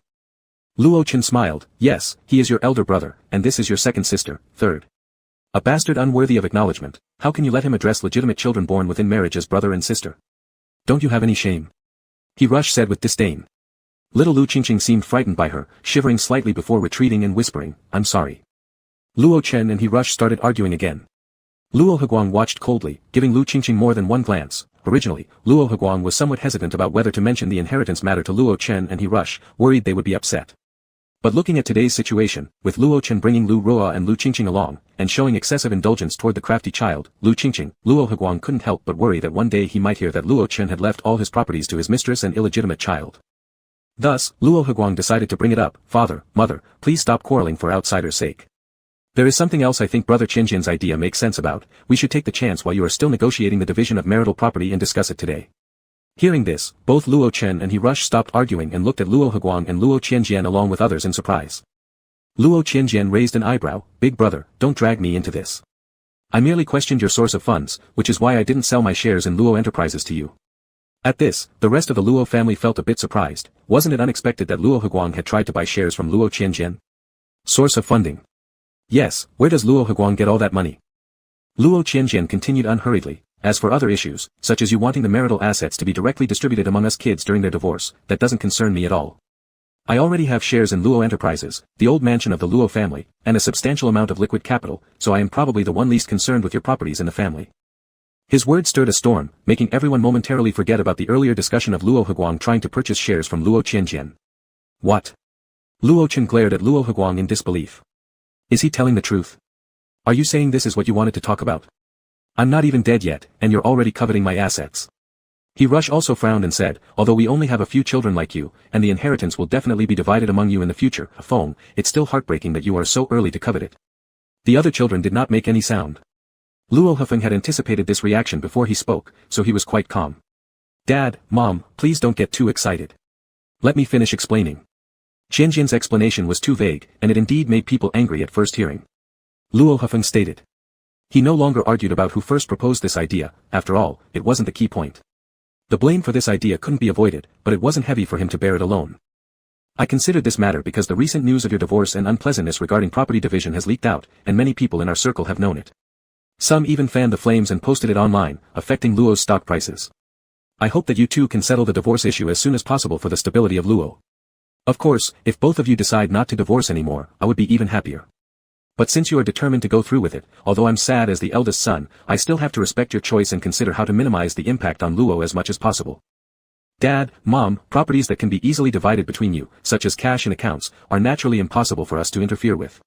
Luo Chen smiled. "Yes, he is your elder brother, and this is your second sister, third. A bastard unworthy of acknowledgement. How can you let him address legitimate children born within marriage as brother and sister? Don't you have any shame?" He Rush said with disdain. Little Lu Qingqing seemed frightened by her, shivering slightly before retreating and whispering, "I'm sorry." Luo Chen and He Rush started arguing again. Luo Heguang watched coldly, giving Lu Qingqing more than one glance. Originally, Luo Heguang was somewhat hesitant about whether to mention the inheritance matter to Luo Chen and He Rush, worried they would be upset. But looking at today's situation, with Luo Chen bringing Lu Ruo and Lu Qingqing along, and showing excessive indulgence toward the crafty child, Lu Qingqing, Luo Heguang couldn't help but worry that one day he might hear that Luo Chen had left all his properties to his mistress and illegitimate child. Thus, Luo Heguang decided to bring it up. "Father, mother, please stop quarreling for outsiders' sake. There is something else I think Brother Qianjian's idea makes sense about. We should take the chance while you are still negotiating the division of marital property and discuss it today." Hearing this, both Luo Chen and He Rush stopped arguing and looked at Luo Heguang and Luo Qianjian along with others in surprise. Luo Qianjian raised an eyebrow. "Big brother, don't drag me into this. I merely questioned your source of funds, which is why I didn't sell my shares in Luo Enterprises to you." At this, the rest of the Luo family felt a bit surprised. Wasn't it unexpected that Luo Heguang had tried to buy shares from Luo Qianjian? Source of funding. Yes, where does Luo Heguang get all that money? Luo Qianjian continued unhurriedly. "As for other issues, such as you wanting the marital assets to be directly distributed among us kids during their divorce, that doesn't concern me at all. I already have shares in Luo Enterprises, the old mansion of the Luo family, and a substantial amount of liquid capital, so I am probably the one least concerned with your properties in the family." His words stirred a storm, making everyone momentarily forget about the earlier discussion of Luo Heguang trying to purchase shares from Luo Qianjian. "What?" Luo Chen glared at Luo Heguang in disbelief. "Is he telling the truth? Are you saying this is what you wanted to talk about? I'm not even dead yet, and you're already coveting my assets." He Rush also frowned and said, "Although we only have a few children like you, and the inheritance will definitely be divided among you in the future, Fong, it's still heartbreaking that you are so early to covet it." The other children did not make any sound. Luo Hefeng had anticipated this reaction before he spoke, so he was quite calm. "Dad, Mom, please don't get too excited. Let me finish explaining." Qianjian's explanation was too vague, and it indeed made people angry at first hearing. Luo Hefeng stated. He no longer argued about who first proposed this idea. After all, it wasn't the key point. The blame for this idea couldn't be avoided, but it wasn't heavy for him to bear it alone. "I considered this matter because the recent news of your divorce and unpleasantness regarding property division has leaked out, and many people in our circle have known it. Some even fanned the flames and posted it online, affecting Luo's stock prices. I hope that you two can settle the divorce issue as soon as possible for the stability of Luo. Of course, if both of you decide not to divorce anymore, I would be even happier. But since you are determined to go through with it, although I'm sad as the eldest son, I still have to respect your choice and consider how to minimize the impact on Luo as much as possible. Dad, Mom, properties that can be easily divided between you, such as cash and accounts, are naturally impossible for us to interfere with.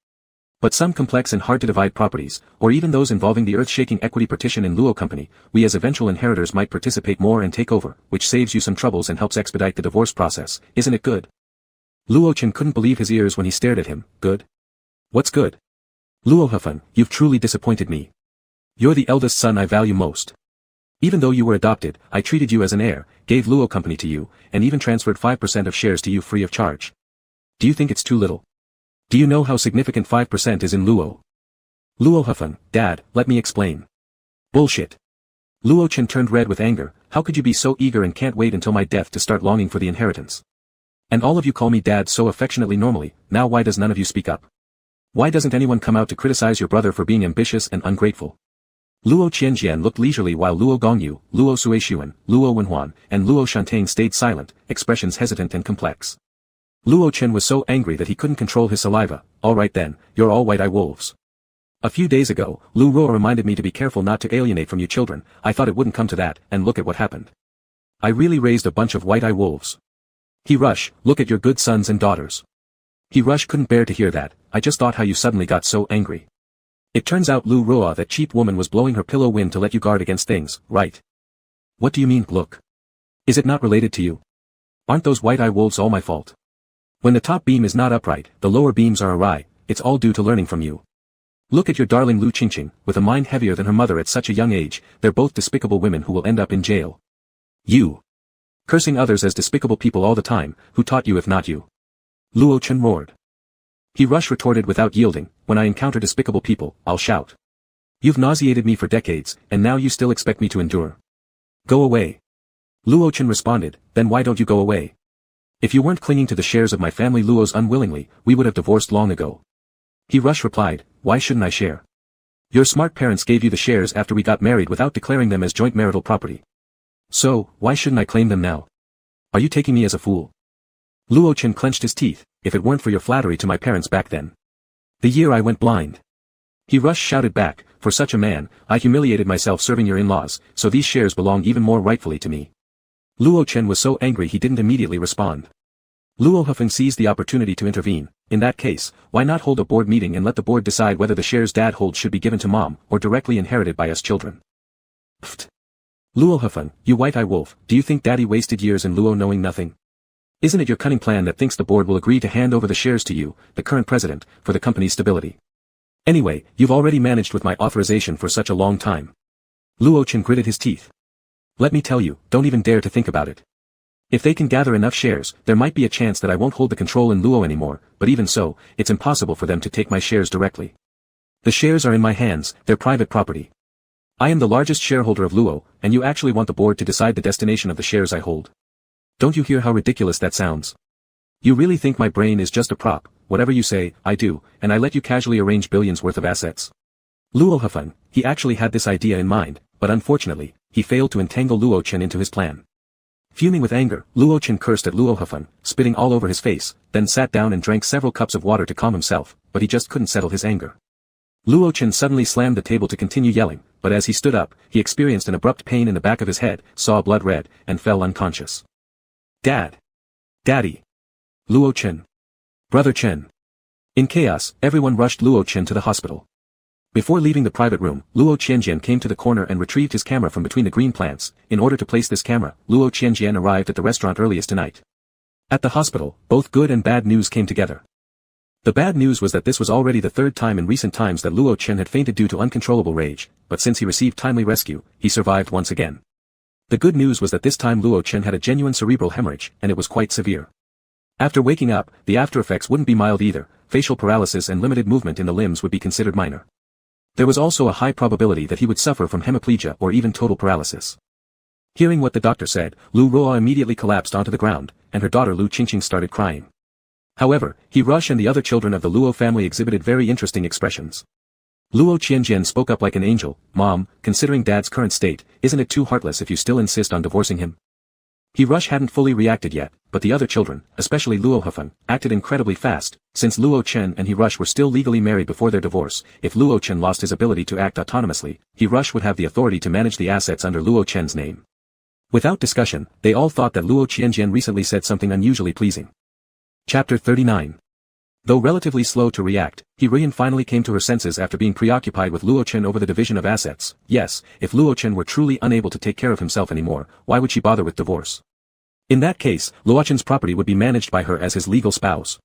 But some complex and hard-to-divide properties, or even those involving the earth-shaking equity partition in Luo Company, we as eventual inheritors might participate more and take over, which saves you some troubles and helps expedite the divorce process. Isn't it good? Luo Chen couldn't believe his ears when he stared at him. Good? What's good? Luo Hefan, you've truly disappointed me. You're the eldest son I value most. Even though you were adopted, I treated you as an heir, gave Luo Company to you, and even transferred 5% of shares to you free of charge. Do you think it's too little? Do you know how significant 5% is in Luo? Luo Hefan, Dad, let me explain. Bullshit. Luo Chen turned red with anger. How could you be so eager and can't wait until my death to start longing for the inheritance? And all of you call me Dad so affectionately normally, now why does none of you speak up? Why doesn't anyone come out to criticize your brother for being ambitious and ungrateful? Luo Qianjian looked leisurely while Luo Gongyu, Luo Suishuan, Luo Wenhuan, and Luo Shantang stayed silent, expressions hesitant and complex. Luo Chen was so angry that he couldn't control his saliva. All right then, you're all white-eye wolves. A few days ago, Lu Ruo reminded me to be careful not to alienate from you children. I thought it wouldn't come to that, and look at what happened. I really raised a bunch of white-eye wolves. He Rush, look at your good sons and daughters. He Rush couldn't bear to hear that. I just thought how you suddenly got so angry. It turns out Lu Ruo that cheap woman was blowing her pillow wind to let you guard against things, right? What do you mean, look? Is it not related to you? Aren't those white-eye wolves all my fault? When the top beam is not upright, the lower beams are awry, it's all due to learning from you. Look at your darling Lu Qingqing, with a mind heavier than her mother at such a young age, they're both despicable women who will end up in jail. You. Cursing others as despicable people all the time, who taught you if not you? Luo Chen roared. He Rush retorted without yielding, when I encounter despicable people, I'll shout. You've nauseated me for decades, and now you still expect me to endure. Go away. Luo Chen responded, then why don't you go away? If you weren't clinging to the shares of my family Luos unwillingly, we would have divorced long ago. He Rush replied, why shouldn't I share? Your smart parents gave you the shares after we got married without declaring them as joint marital property. So, why shouldn't I claim them now? Are you taking me as a fool? Luo Chen clenched his teeth, if it weren't for your flattery to my parents back then. The year I went blind. He Rush shouted back, for such a man, I humiliated myself serving your in-laws, so these shares belong even more rightfully to me. Luo Chen was so angry he didn't immediately respond. Luo Hefeng seized the opportunity to intervene. In that case, why not hold a board meeting and let the board decide whether the shares Dad holds should be given to Mom, or directly inherited by us children? Pfft. Luo Hefeng, you white-eye wolf, do you think Daddy wasted years in Luo knowing nothing? Isn't it your cunning plan that thinks the board will agree to hand over the shares to you, the current president, for the company's stability? Anyway, you've already managed with my authorization for such a long time. Luo Chen gritted his teeth. Let me tell you, don't even dare to think about it. If they can gather enough shares, there might be a chance that I won't hold the control in Luo anymore, but even so, it's impossible for them to take my shares directly. The shares are in my hands, they're private property. I am the largest shareholder of Luo, and you actually want the board to decide the destination of the shares I hold. Don't you hear how ridiculous that sounds? You really think my brain is just a prop? Whatever you say, I do, and I let you casually arrange billions worth of assets. Luo Hefeng, he actually had this idea in mind, but unfortunately, he failed to entangle Luo Chen into his plan. Fuming with anger, Luo Chen cursed at Luo Hefeng, spitting all over his face, then sat down and drank several cups of water to calm himself, but he just couldn't settle his anger. Luo Chen suddenly slammed the table to continue yelling, but as he stood up, he experienced an abrupt pain in the back of his head, saw blood red, and fell unconscious. Dad. Daddy. Luo Chen. Brother Chen. In chaos, everyone rushed Luo Chen to the hospital. Before leaving the private room, Luo Qianjian came to the corner and retrieved his camera from between the green plants. In order to place this camera, Luo Qianjian arrived at the restaurant earliest tonight. At the hospital, both good and bad news came together. The bad news was that this was already the third time in recent times that Luo Chen had fainted due to uncontrollable rage, but since he received timely rescue, he survived once again. The good news was that this time Luo Chen had a genuine cerebral hemorrhage, and it was quite severe. After waking up, the aftereffects wouldn't be mild either. Facial paralysis and limited movement in the limbs would be considered minor. There was also a high probability that he would suffer from hemiplegia or even total paralysis. Hearing what the doctor said, Lu Ruo immediately collapsed onto the ground, and her daughter Lu Qingqing started crying. However, He Rush and the other children of the Luo family exhibited very interesting expressions. Luo Qianjian spoke up like an angel. Mom, considering Dad's current state, isn't it too heartless if you still insist on divorcing him? He Rush hadn't fully reacted yet, but the other children, especially Luo Hefeng, acted incredibly fast. Since Luo Chen and He Rush were still legally married before their divorce, if Luo Chen lost his ability to act autonomously, He Rush would have the authority to manage the assets under Luo Chen's name. Without discussion, they all thought that Luo Qianjian recently said something unusually pleasing. Chapter 39. Though relatively slow to react, He Ruyan finally came to her senses after being preoccupied with Luo Chen over the division of assets. Yes, if Luo Chen were truly unable to take care of himself anymore, why would she bother with divorce? In that case, Luo Chen's property would be managed by her as his legal spouse.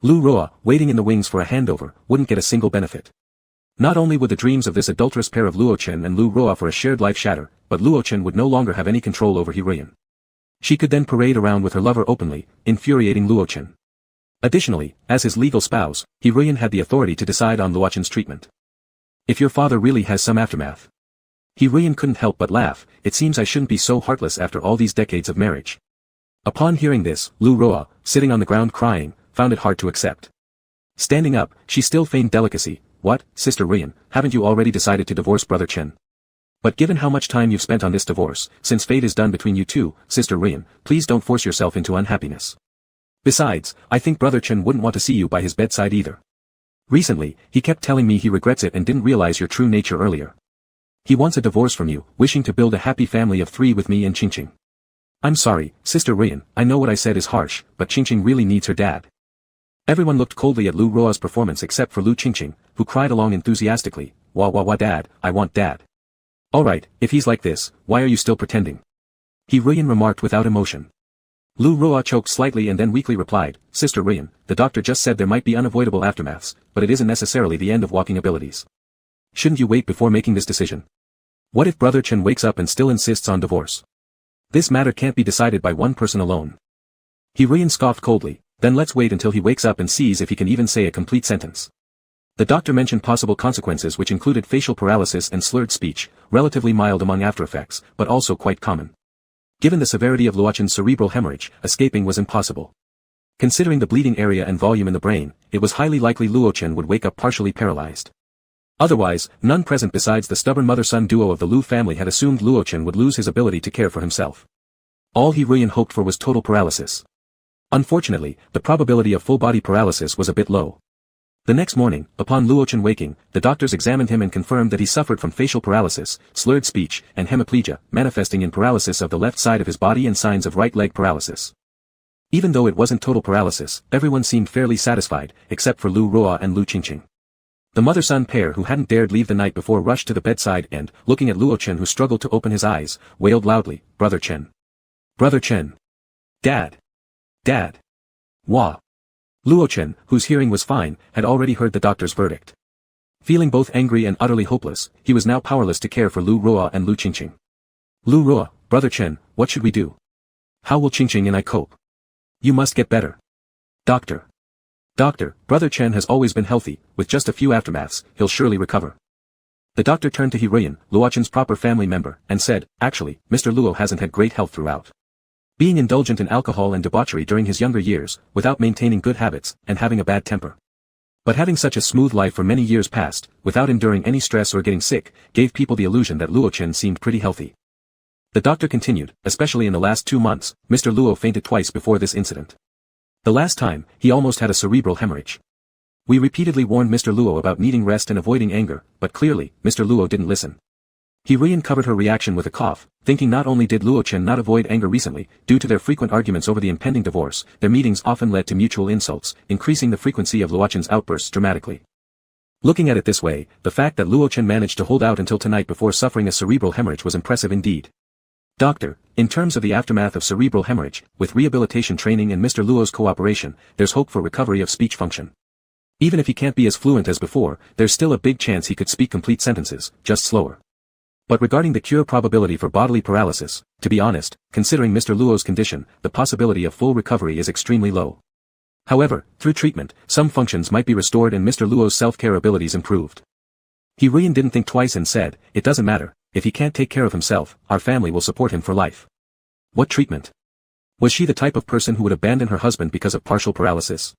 Lu Roa, waiting in the wings for a handover, wouldn't get a single benefit. Not only would the dreams of this adulterous pair of Luo Chen and Lu Roa for a shared life shatter, but Luo Chen would no longer have any control over He Ruyan. She could then parade around with her lover openly, infuriating Luo Chen. Additionally, as his legal spouse, He Ruyan had the authority to decide on Luo Chen's treatment. If your father really has some aftermath. He Ruyan couldn't help but laugh. It seems I shouldn't be so heartless after all these decades of marriage. Upon hearing this, Lu Roa, sitting on the ground crying, found it hard to accept. Standing up, she still feigned delicacy. What, Sister Ruyan, haven't you already decided to divorce Brother Chen? But given how much time you've spent on this divorce, since fate is done between you two, Sister Ruyan, please don't force yourself into unhappiness. Besides, I think Brother Chen wouldn't want to see you by his bedside either. Recently, he kept telling me he regrets it and didn't realize your true nature earlier. He wants a divorce from you, wishing to build a happy family of 3 with me and Qingqing. I'm sorry, Sister Ruyan, I know what I said is harsh, but Qingqing really needs her dad. Everyone looked coldly at Lu Roa's performance except for Lu Qingqing, who cried along enthusiastically, wah wah wah dad, I want dad. Alright, if he's like this, why are you still pretending? He Ruyan remarked without emotion. Lu Roa choked slightly and then weakly replied, Sister Ruyan, the doctor just said there might be unavoidable aftermaths, but it isn't necessarily the end of walking abilities. Shouldn't you wait before making this decision? What if Brother Chen wakes up and still insists on divorce? This matter can't be decided by one person alone. He Ruyan scoffed coldly, then let's wait until he wakes up and sees if he can even say a complete sentence. The doctor mentioned possible consequences which included facial paralysis and slurred speech, relatively mild among aftereffects, but also quite common. Given the severity of Luo Chen's cerebral hemorrhage, escaping was impossible. Considering the bleeding area and volume in the brain, it was highly likely Luo Chen would wake up partially paralyzed. Otherwise, none present besides the stubborn mother-son duo of the Lu family had assumed Luo Chen would lose his ability to care for himself. All He Ruyan hoped for was total paralysis. Unfortunately, the probability of full-body paralysis was a bit low. The next morning, upon Luo Chen waking, the doctors examined him and confirmed that he suffered from facial paralysis, slurred speech, and hemiplegia, manifesting in paralysis of the left side of his body and signs of right leg paralysis. Even though it wasn't total paralysis, everyone seemed fairly satisfied, except for Lu Roa and Lu Qingqing. The mother-son pair who hadn't dared leave the night before rushed to the bedside and, looking at Luo Chen who struggled to open his eyes, wailed loudly, Brother Chen. Brother Chen. Dad. Dad. Wah. Luo Chen, whose hearing was fine, had already heard the doctor's verdict. Feeling both angry and utterly hopeless, he was now powerless to care for Lu Roa and Lu Qingqing. Lu Roa, Brother Chen, what should we do? How will Qingqing and I cope? You must get better. Doctor. Doctor, Brother Chen has always been healthy, with just a few aftermaths, he'll surely recover. The doctor turned to He Ruyan, Luo Chen's proper family member, and said, actually, Mr. Luo hasn't had great health throughout. Being indulgent in alcohol and debauchery during his younger years, without maintaining good habits, and having a bad temper. But having such a smooth life for many years past, without enduring any stress or getting sick, gave people the illusion that Luo Chen seemed pretty healthy. The doctor continued, especially in the last 2 months, Mr. Luo fainted twice before this incident. The last time, he almost had a cerebral hemorrhage. We repeatedly warned Mr. Luo about needing rest and avoiding anger, but clearly, Mr. Luo didn't listen. He Ruyan covered her reaction with a cough, thinking not only did Luo Chen not avoid anger recently, due to their frequent arguments over the impending divorce, their meetings often led to mutual insults, increasing the frequency of Luo Chen's outbursts dramatically. Looking at it this way, the fact that Luo Chen managed to hold out until tonight before suffering a cerebral hemorrhage was impressive indeed. Doctor, in terms of the aftermath of cerebral hemorrhage, with rehabilitation training and Mr. Luo's cooperation, there's hope for recovery of speech function. Even if he can't be as fluent as before, there's still a big chance he could speak complete sentences, just slower. But regarding the cure probability for bodily paralysis, to be honest, considering Mr. Luo's condition, the possibility of full recovery is extremely low. However, through treatment, some functions might be restored and Mr. Luo's self-care abilities improved. He Ruyan didn't think twice and said, it doesn't matter, if he can't take care of himself, our family will support him for life. What treatment? Was she the type of person who would abandon her husband because of partial paralysis?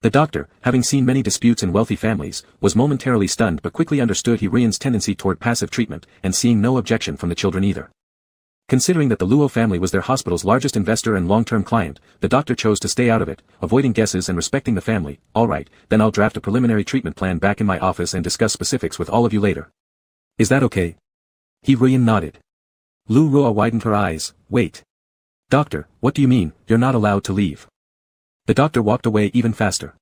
The doctor, having seen many disputes in wealthy families, was momentarily stunned but quickly understood Hee-Ryeon's tendency toward passive treatment, and seeing no objection from the children either. Considering that the Luo family was their hospital's largest investor and long-term client, the doctor chose to stay out of it, avoiding guesses and respecting the family. Alright, then I'll draft a preliminary treatment plan back in my office and discuss specifics with all of you later. Is that okay? Hee-Ryeon nodded. Lu Ruo widened her eyes. Wait. Doctor, what do you mean, you're not allowed to leave? The doctor walked away even faster.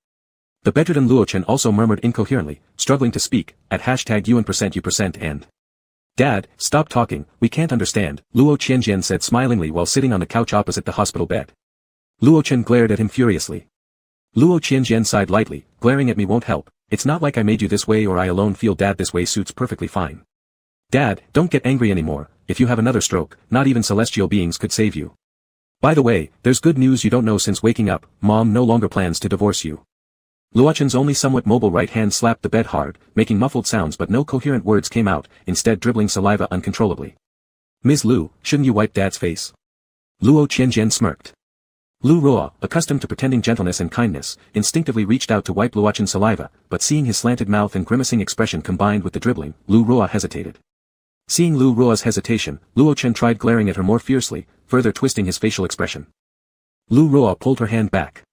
The bedridden Luochen also murmured incoherently, struggling to speak, at #U% and. Dad, stop talking, we can't understand, Luo Qianjian said smilingly while sitting on the couch opposite the hospital bed. Luochen glared at him furiously. Luo Qianjian sighed lightly, glaring at me won't help, it's not like I made you this way or I alone feel Dad this way suits perfectly fine. Dad, don't get angry anymore, if you have another stroke, not even celestial beings could save you. By the way, there's good news you don't know since waking up, Mom no longer plans to divorce you. Luochen's only somewhat mobile right hand slapped the bed hard, making muffled sounds but no coherent words came out, instead dribbling saliva uncontrollably. Ms. Lu, shouldn't you wipe Dad's face? Luo Qianjian smirked. Lu Ruo, accustomed to pretending gentleness and kindness, instinctively reached out to wipe Luochen's saliva, but seeing his slanted mouth and grimacing expression combined with the dribbling, Lu Ruo hesitated. Seeing Lu Ruo's hesitation, Luochen tried glaring at her more fiercely, further twisting his facial expression. Lu Ruo pulled her hand back.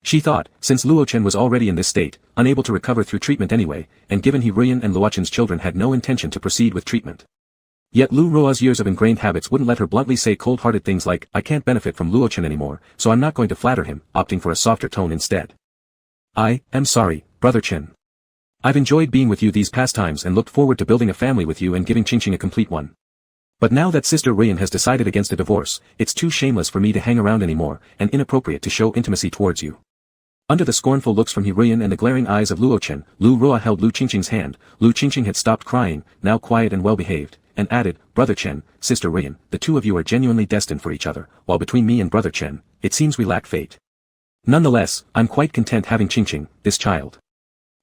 She thought, since Luochen was already in this state, unable to recover through treatment anyway, and given Hee-Ryeon and Luochen's children had no intention to proceed with treatment. Yet Lu Ruo's years of ingrained habits wouldn't let her bluntly say cold-hearted things like, I can't benefit from Luochen anymore, so I'm not going to flatter him, opting for a softer tone instead. I am sorry, Brother Chen. I've enjoyed being with you these past times and looked forward to building a family with you and giving Qingqing a complete one. But now that Sister Ryeon has decided against a divorce, it's too shameless for me to hang around anymore, and inappropriate to show intimacy towards you. Under the scornful looks from Hee-Ryeon and the glaring eyes of Luochen, Lu Ruo held Lu Qingqing's hand. Lu Qingqing had stopped crying, now quiet and well-behaved, and added, Brother Chen, Sister Ryeon, the two of you are genuinely destined for each other, while between me and Brother Chen, it seems we lack fate. Nonetheless, I'm quite content having Qingqing, this child.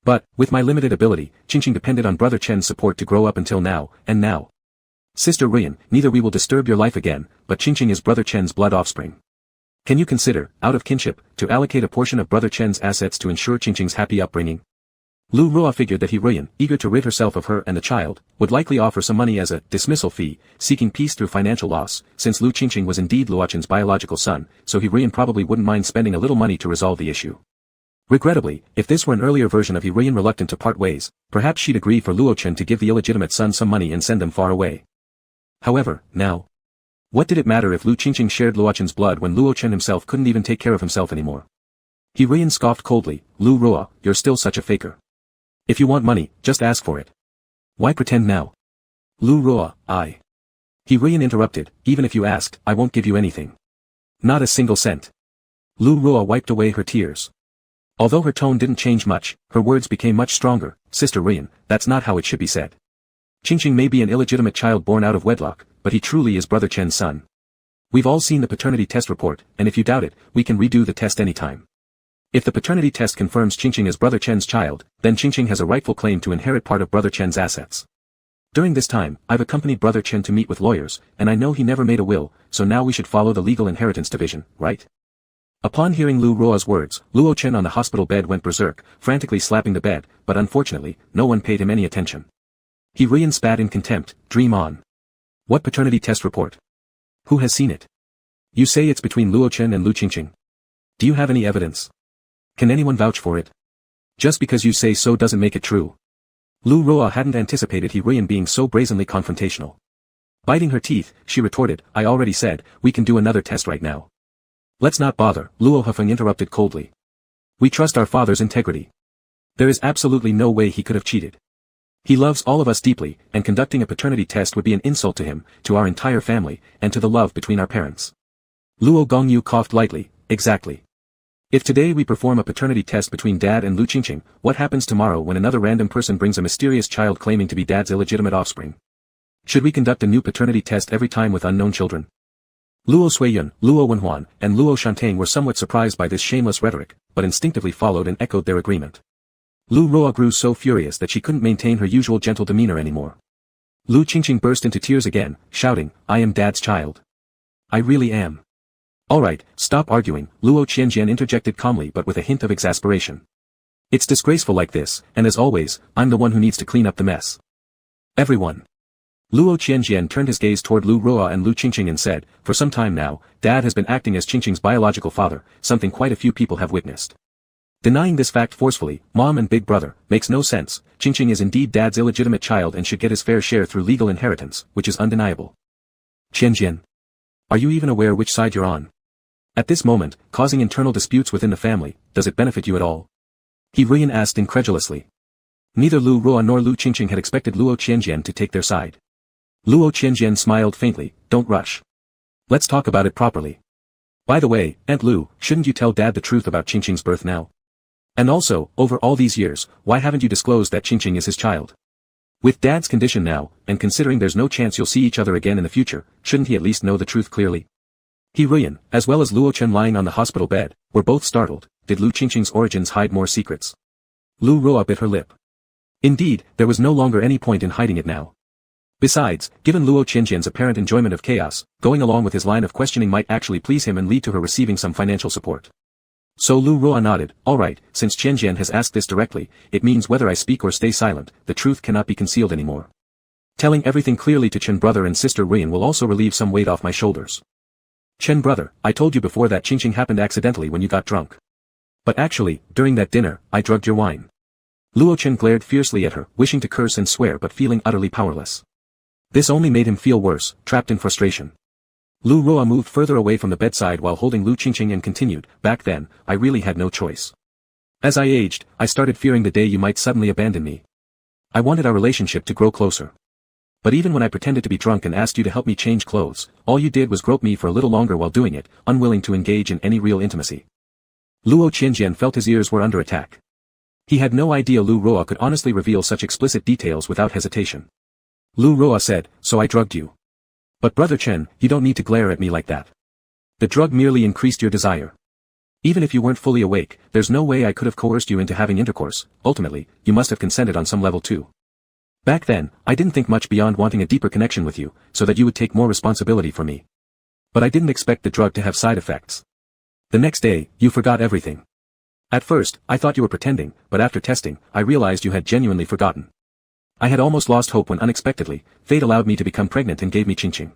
But, with my limited ability, Qingqing depended on Brother Chen's support to grow up until now, and now. Sister Ryeon, neither we will disturb your life again, but Qingqing is Brother Chen's blood offspring. Can you consider, out of kinship, to allocate a portion of Brother Chen's assets to ensure Qingqing's happy upbringing? Lu Ruo figured that Hee-Ryeon, eager to rid herself of her and the child, would likely offer some money as a dismissal fee, seeking peace through financial loss, since Lu Qingqing was indeed Luochen's biological son, so Hee-Ryeon probably wouldn't mind spending a little money to resolve the issue. Regrettably, if this were an earlier version of Hee-Ryeon reluctant to part ways, perhaps she'd agree for Luochen to give the illegitimate son some money and send them far away. However, now. What did it matter if Lu Qingqing shared Luochen's blood when Luochen himself couldn't even take care of himself anymore? Hee-Ryeon scoffed coldly, Lu Ruo, you're still such a faker. If you want money, just ask for it. Why pretend now? Lu Ruo, Hee-Ryeon interrupted, even if you asked, I won't give you anything. Not a single cent. Lu Ruo wiped away her tears. Although her tone didn't change much, her words became much stronger. Sister Ryeon, that's not how it should be said. Qingqing may be an illegitimate child born out of wedlock, but he truly is Brother Chen's son. We've all seen the paternity test report, and if you doubt it, we can redo the test anytime. If the paternity test confirms Qingqing as Brother Chen's child, then Qingqing has a rightful claim to inherit part of Brother Chen's assets. During this time, I've accompanied Brother Chen to meet with lawyers, and I know he never made a will, so now we should follow the legal inheritance division, right? Upon hearing Lu Ruo's words, Luochen on the hospital bed went berserk, frantically slapping the bed, but unfortunately, no one paid him any attention. Hee-Ryeon spat in contempt, dream on. What paternity test report? Who has seen it? You say it's between Luochen and Lu Qingqing. Do you have any evidence? Can anyone vouch for it? Just because you say so doesn't make it true. Lu Ruo hadn't anticipated Hee-Ryeon being so brazenly confrontational. Biting her teeth, she retorted, I already said, we can do another test right now. Let's not bother, Luo Hufeng interrupted coldly. We trust our father's integrity. There is absolutely no way he could have cheated. He loves all of us deeply, and conducting a paternity test would be an insult to him, to our entire family, and to the love between our parents. Luo Gongyu coughed lightly, exactly. If today we perform a paternity test between Dad and Lu Qingqing, what happens tomorrow when another random person brings a mysterious child claiming to be Dad's illegitimate offspring? Should we conduct a new paternity test every time with unknown children? Luo Suiyun, Luo Wenhuan, and Luo Shantang were somewhat surprised by this shameless rhetoric, but instinctively followed and echoed their agreement. Lu Ruo grew so furious that she couldn't maintain her usual gentle demeanor anymore. Lu Qingqing burst into tears again, shouting, I am Dad's child. I really am. Alright, stop arguing, Luo Qianjian interjected calmly but with a hint of exasperation. It's disgraceful like this, and as always, I'm the one who needs to clean up the mess. Everyone. Luo Qianjian turned his gaze toward Lu Ruo and Lu Qingqing and said, for some time now, Dad has been acting as Qingqing's biological father, something quite a few people have witnessed. Denying this fact forcefully, Mom and Big Brother, makes no sense. Qingqing is indeed Dad's illegitimate child and should get his fair share through legal inheritance, which is undeniable. Qianjian. Are you even aware which side you're on? At this moment, causing internal disputes within the family, does it benefit you at all? He Ruyan asked incredulously. Neither Lu Ruo nor Lu Qingqing had expected Luo Qianjian to take their side. Luo Qianjian smiled faintly, don't rush. Let's talk about it properly. By the way, Aunt Lu, shouldn't you tell Dad the truth about Qingqing's birth now? And also, over all these years, why haven't you disclosed that Qingqing is his child? With Dad's condition now, and considering there's no chance you'll see each other again in the future, shouldn't he at least know the truth clearly? He Ruyan, as well as Luo Chen lying on the hospital bed, were both startled. Did Lu Qingqing's origins hide more secrets? Lu Ruo bit her lip. Indeed, there was no longer any point in hiding it now. Besides, given Luo Qianjian's apparent enjoyment of chaos, going along with his line of questioning might actually please him and lead to her receiving some financial support. So Lu Ruo nodded, alright, since Qianjian has asked this directly, it means whether I speak or stay silent, the truth cannot be concealed anymore. Telling everything clearly to Chen brother and sister Ruyan will also relieve some weight off my shoulders. Chen brother, I told you before that Qingqing happened accidentally when you got drunk. But actually, during that dinner, I drugged your wine. Luo Chen glared fiercely at her, wishing to curse and swear but feeling utterly powerless. This only made him feel worse, trapped in frustration. Lu Ruo moved further away from the bedside while holding Lu Qingqing and continued, back then, I really had no choice. As I aged, I started fearing the day you might suddenly abandon me. I wanted our relationship to grow closer. But even when I pretended to be drunk and asked you to help me change clothes, all you did was grope me for a little longer while doing it, unwilling to engage in any real intimacy. Luo Qianjian felt his ears were under attack. He had no idea Lu Ruo could honestly reveal such explicit details without hesitation. Lu Ruo said, so I drugged you. But Brother Chen, you don't need to glare at me like that. The drug merely increased your desire. Even if you weren't fully awake, there's no way I could have coerced you into having intercourse, ultimately, you must have consented on some level too. Back then, I didn't think much beyond wanting a deeper connection with you, so that you would take more responsibility for me. But I didn't expect the drug to have side effects. The next day, you forgot everything. At first, I thought you were pretending, but after testing, I realized you had genuinely forgotten. I had almost lost hope when unexpectedly, fate allowed me to become pregnant and gave me Qingqing.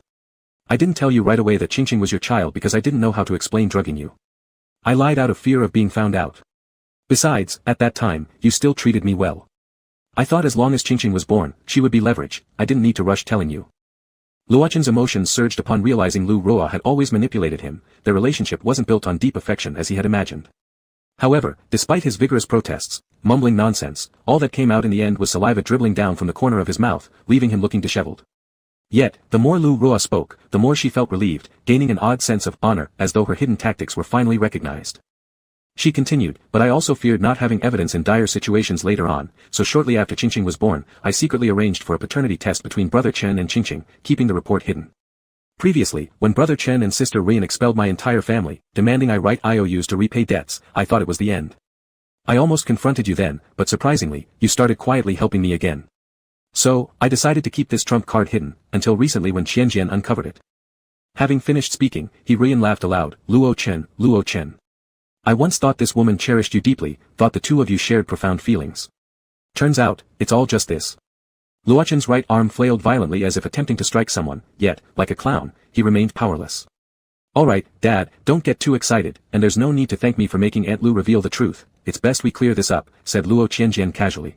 I didn't tell you right away that Qingqing was your child because I didn't know how to explain drugging you. I lied out of fear of being found out. Besides, at that time, you still treated me well. I thought as long as Qingqing was born, she would be leverage, I didn't need to rush telling you. Luochen's emotions surged upon realizing Lu Ruo had always manipulated him, their relationship wasn't built on deep affection as he had imagined. However, despite his vigorous protests, mumbling nonsense, all that came out in the end was saliva dribbling down from the corner of his mouth, leaving him looking disheveled. Yet, the more Lu Ruo spoke, the more she felt relieved, gaining an odd sense of honor as though her hidden tactics were finally recognized. She continued, but I also feared not having evidence in dire situations later on, so shortly after Qingqing was born, I secretly arranged for a paternity test between Brother Chen and Qingqing, keeping the report hidden. Previously, when Brother Chen and Sister Rian expelled my entire family, demanding I write IOUs to repay debts, I thought it was the end. I almost confronted you then, but surprisingly, you started quietly helping me again. So, I decided to keep this trump card hidden, until recently when Qianjian uncovered it. Having finished speaking, he Rian laughed aloud, Luo Chen, Luo Chen. I once thought this woman cherished you deeply, thought the two of you shared profound feelings. Turns out, it's all just this. Luochen's right arm flailed violently as if attempting to strike someone, yet, like a clown, he remained powerless. Alright, Dad, don't get too excited, and there's no need to thank me for making Aunt Lu reveal the truth, it's best we clear this up, said Luo Qianjian casually.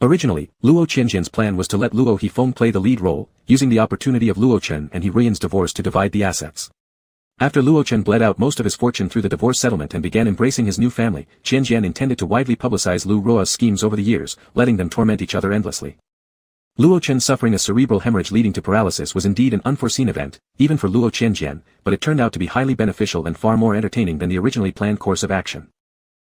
Originally, Luo Qianjian's plan was to let Luo Hifeng play the lead role, using the opportunity of Luo Chen and He Rian's divorce to divide the assets. After Luo Chen bled out most of his fortune through the divorce settlement and began embracing his new family, Qianjian intended to widely publicize Lu Ruo's schemes over the years, letting them torment each other endlessly. Luo Chen suffering a cerebral hemorrhage leading to paralysis was indeed an unforeseen event, even for Luo Qianjian, but it turned out to be highly beneficial and far more entertaining than the originally planned course of action.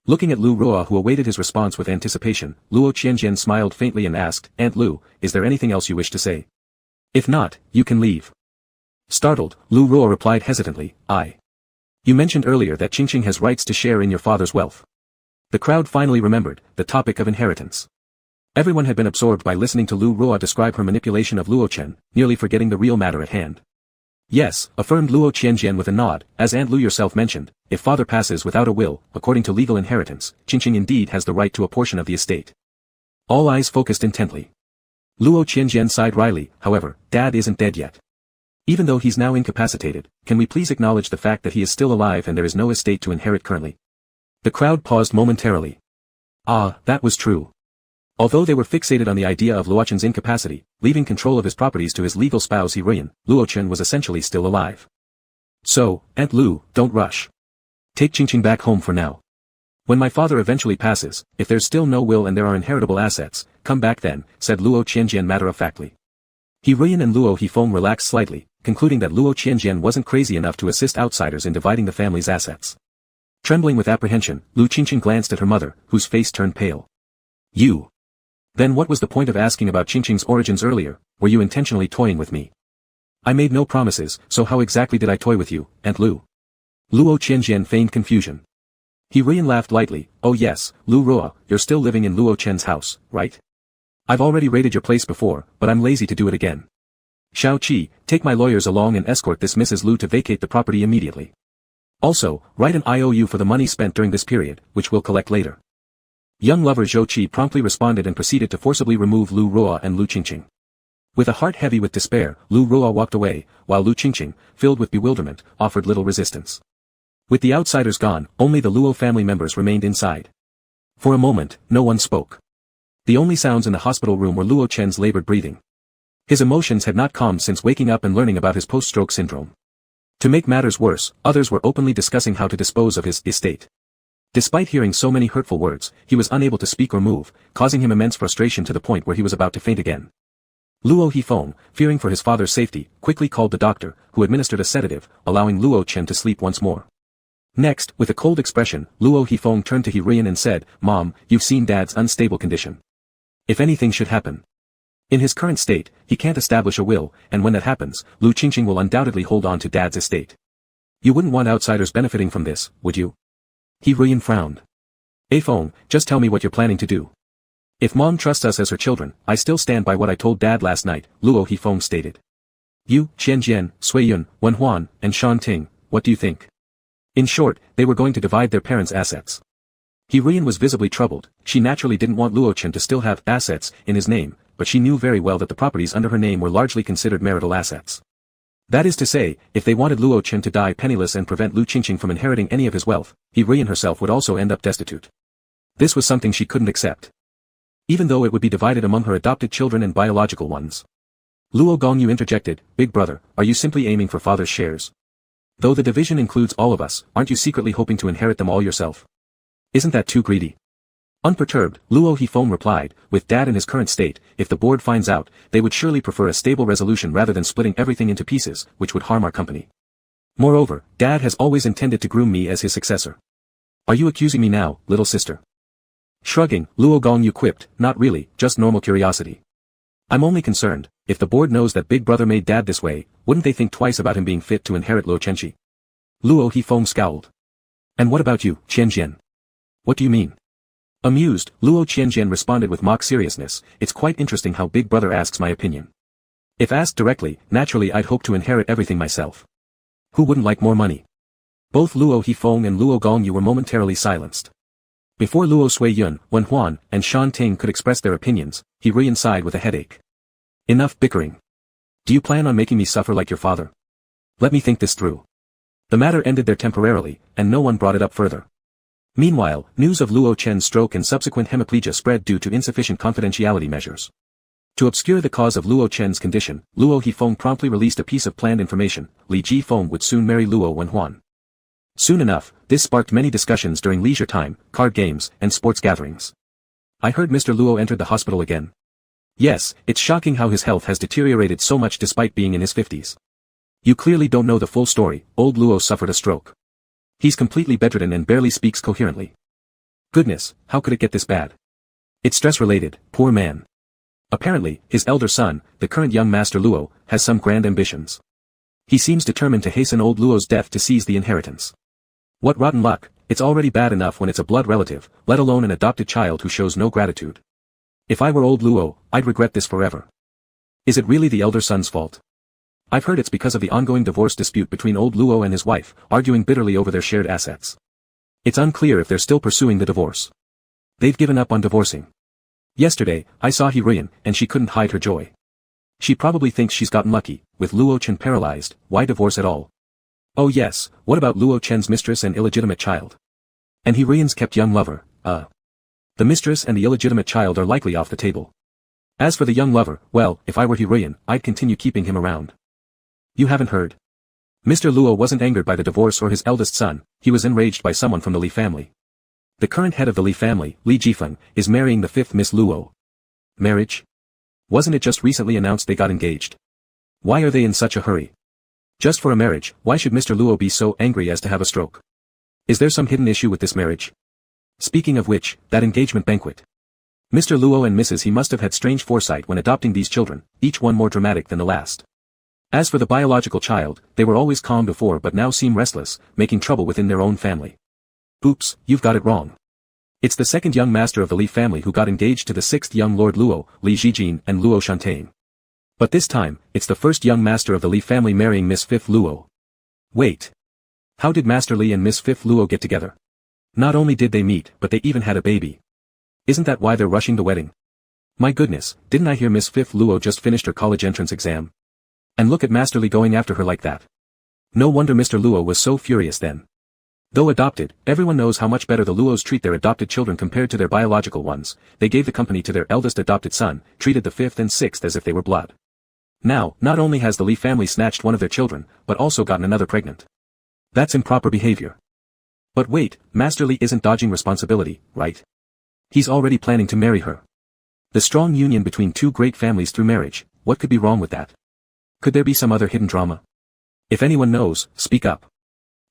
Looking at Lu Ruo who awaited his response with anticipation, Luo Qianjian smiled faintly and asked, Aunt Lu, is there anything else you wish to say? If not, you can leave. Startled, Lu Ruo replied hesitantly, You mentioned earlier that Qingqing has rights to share in your father's wealth. The crowd finally remembered, the topic of inheritance. Everyone had been absorbed by listening to Lu Ruo describe her manipulation of Luo Chen, nearly forgetting the real matter at hand. Yes, affirmed Luo Qianjian with a nod, as Aunt Lu yourself mentioned, if father passes without a will, according to legal inheritance, Qingqing indeed has the right to a portion of the estate. All eyes focused intently. Luo Qianjian sighed wryly, however, Dad isn't dead yet. Even though he's now incapacitated, can we please acknowledge the fact that he is still alive and there is no estate to inherit currently? The crowd paused momentarily. Ah, that was true. Although they were fixated on the idea of Luochen's incapacity, leaving control of his properties to his legal spouse He Ruiyan, Luochen was essentially still alive. So, Aunt Lu, don't rush. Take Qingqing back home for now. When my father eventually passes, if there's still no will and there are inheritable assets, come back then, said Luo Qianjian matter-of-factly. He Ruiyan and Luo Hifeng relaxed slightly, concluding that Luo Qianjian wasn't crazy enough to assist outsiders in dividing the family's assets. Trembling with apprehension, Lu Qingqing glanced at her mother, whose face turned pale. You. Then what was the point of asking about Qingqing's origins earlier? Were you intentionally toying with me? I made no promises, so how exactly did I toy with you, Aunt Lu? Luo Qianjian feigned confusion. He Ruiyan laughed lightly, oh yes, Lu Ruo, you're still living in Luo Chen's house, right? I've already raided your place before, but I'm lazy to do it again. Xiao Qi, take my lawyers along and escort this Mrs. Lu to vacate the property immediately. Also, write an IOU for the money spent during this period, which we'll collect later. Young lover Zhou Qi promptly responded and proceeded to forcibly remove Lu Ruo and Lu Qingqing. With a heart heavy with despair, Lu Ruo walked away, while Lu Qingqing, filled with bewilderment, offered little resistance. With the outsiders gone, only the Luo family members remained inside. For a moment, no one spoke. The only sounds in the hospital room were Luo Chen's labored breathing. His emotions had not calmed since waking up and learning about his post-stroke syndrome. To make matters worse, others were openly discussing how to dispose of his estate. Despite hearing so many hurtful words, he was unable to speak or move, causing him immense frustration to the point where he was about to faint again. Luo Hifeng, fearing for his father's safety, quickly called the doctor, who administered a sedative, allowing Luo Chen to sleep once more. Next, with a cold expression, Luo Hifeng turned to He Ruiyan and said, Mom, you've seen Dad's unstable condition. If anything should happen. In his current state, he can't establish a will, and when that happens, Lu Qingqing will undoubtedly hold on to Dad's estate. You wouldn't want outsiders benefiting from this, would you? He Ruiyan frowned. Feng, just tell me what you're planning to do. If Mom trusts us as her children, I still stand by what I told Dad last night, Luo Hifeng stated. You, Qianjian, Suiyun, Wenhuan, and Shan Ting, what do you think? In short, they were going to divide their parents' assets. He Ruiyan was visibly troubled. She naturally didn't want Luo Chen to still have assets in his name, but she knew very well that the properties under her name were largely considered marital assets. That is to say, if they wanted Luo Chen to die penniless and prevent Lu Qingqing from inheriting any of his wealth, He Ruiyan herself would also end up destitute. This was something she couldn't accept. Even though it would be divided among her adopted children and biological ones. Luo Gongyu interjected, Big brother, are you simply aiming for father's shares? Though the division includes all of us, aren't you secretly hoping to inherit them all yourself? Isn't that too greedy? Unperturbed, Luo Hifeng replied, with Dad in his current state, if the board finds out, they would surely prefer a stable resolution rather than splitting everything into pieces, which would harm our company. Moreover, Dad has always intended to groom me as his successor. Are you accusing me now, little sister? Shrugging, Luo Gongyu quipped, not really, just normal curiosity. I'm only concerned, if the board knows that Big Brother made Dad this way, wouldn't they think twice about him being fit to inherit Luo Chenqi? Luo Hifeng scowled. And what about you, Qianjian? What do you mean? Amused, Luo Qianjian responded with mock seriousness, it's quite interesting how Big Brother asks my opinion. If asked directly, naturally I'd hope to inherit everything myself. Who wouldn't like more money? Both Luo Hifeng and Luo Gongyu were momentarily silenced. Before Luo Suiyun, Wenhuan, and Shan Ting could express their opinions, He Ruiyan sighed with a headache. Enough bickering. Do you plan on making me suffer like your father? Let me think this through. The matter ended there temporarily, and no one brought it up further. Meanwhile, news of Luo Chen's stroke and subsequent hemiplegia spread due to insufficient confidentiality measures. To obscure the cause of Luo Chen's condition, Luo Hifeng promptly released a piece of planned information, Li Jifeng would soon marry Luo Wenhuan. Soon enough, this sparked many discussions during leisure time, card games, and sports gatherings. I heard Mr. Luo entered the hospital again. Yes, it's shocking how his health has deteriorated so much despite being in his 50s. You clearly don't know the full story, old Luo suffered a stroke. He's completely bedridden and barely speaks coherently. Goodness, how could it get this bad? It's stress-related, poor man. Apparently, his elder son, the current young Master Luo, has some grand ambitions. He seems determined to hasten old Luo's death to seize the inheritance. What rotten luck, it's already bad enough when it's a blood relative, let alone an adopted child who shows no gratitude. If I were old Luo, I'd regret this forever. Is it really the elder son's fault? I've heard it's because of the ongoing divorce dispute between old Luo and his wife, arguing bitterly over their shared assets. It's unclear if they're still pursuing the divorce. They've given up on divorcing. Yesterday, I saw Ruyan, and she couldn't hide her joy. She probably thinks she's gotten lucky, with Luo Chen paralyzed. Why divorce at all? Oh yes, what about Luo Chen's mistress and illegitimate child? And Ruyan's kept young lover, The mistress and the illegitimate child are likely off the table. As for the young lover, well, if I were Ruyan, I'd continue keeping him around. You haven't heard? Mr. Luo wasn't angered by the divorce or his eldest son, he was enraged by someone from the Li family. The current head of the Li family, Li Jifeng, is marrying the fifth Miss Luo. Marriage? Wasn't it just recently announced they got engaged? Why are they in such a hurry? Just for a marriage, why should Mr. Luo be so angry as to have a stroke? Is there some hidden issue with this marriage? Speaking of which, that engagement banquet. Mr. Luo and Mrs. He must have had strange foresight when adopting these children, each one more dramatic than the last. As for the biological child, they were always calm before but now seem restless, making trouble within their own family. Oops, you've got it wrong. It's the second young master of the Li family who got engaged to the sixth young Lord Luo, Li Zhijin and Luo Shantain. But this time, it's the first young master of the Li family marrying Miss Fifth Luo. Wait. How did Master Li and Miss Fifth Luo get together? Not only did they meet, but they even had a baby. Isn't that why they're rushing the wedding? My goodness, didn't I hear Miss Fifth Luo just finished her college entrance exam? And look at Master Li going after her like that. No wonder Mr. Luo was so furious then. Though adopted, everyone knows how much better the Luos treat their adopted children compared to their biological ones. They gave the company to their eldest adopted son, treated the fifth and sixth as if they were blood. Now, not only has the Li family snatched one of their children, but also gotten another pregnant. That's improper behavior. But wait, Master Li isn't dodging responsibility, right? He's already planning to marry her. The strong union between two great families through marriage, what could be wrong with that? Could there be some other hidden drama? If anyone knows, speak up.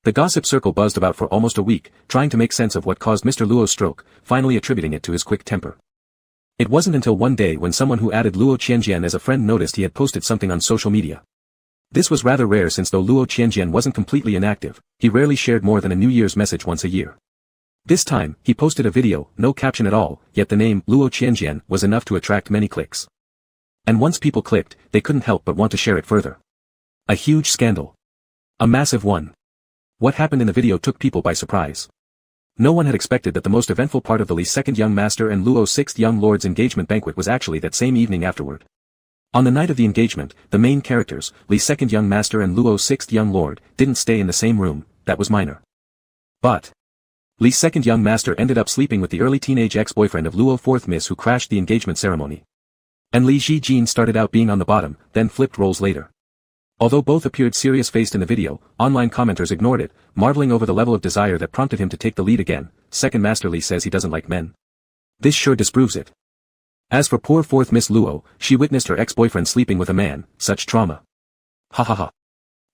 The gossip circle buzzed about for almost a week, trying to make sense of what caused Mr. Luo's stroke, finally attributing it to his quick temper. It wasn't until one day when someone who added Luo Qianjian as a friend noticed he had posted something on social media. This was rather rare since though Luo Qianjian wasn't completely inactive, he rarely shared more than a New Year's message once a year. This time, he posted a video, no caption at all, yet the name, Luo Qianjian, was enough to attract many clicks. And once people clicked, they couldn't help but want to share it further. A huge scandal. A massive one. What happened in the video took people by surprise. No one had expected that the most eventful part of the Li's second young master and Luo's sixth young lord's engagement banquet was actually that same evening afterward. On the night of the engagement, the main characters, Li's second young master and Luo's sixth young lord, didn't stay in the same room, that was minor. But Li's second young master ended up sleeping with the early teenage ex-boyfriend of Luo fourth miss who crashed the engagement ceremony. And Li Zhijin started out being on the bottom, then flipped roles later. Although both appeared serious-faced in the video, online commenters ignored it, marveling over the level of desire that prompted him to take the lead again. Second Master Li says he doesn't like men. This sure disproves it. As for poor fourth Miss Luo, she witnessed her ex-boyfriend sleeping with a man, such trauma. Ha ha ha.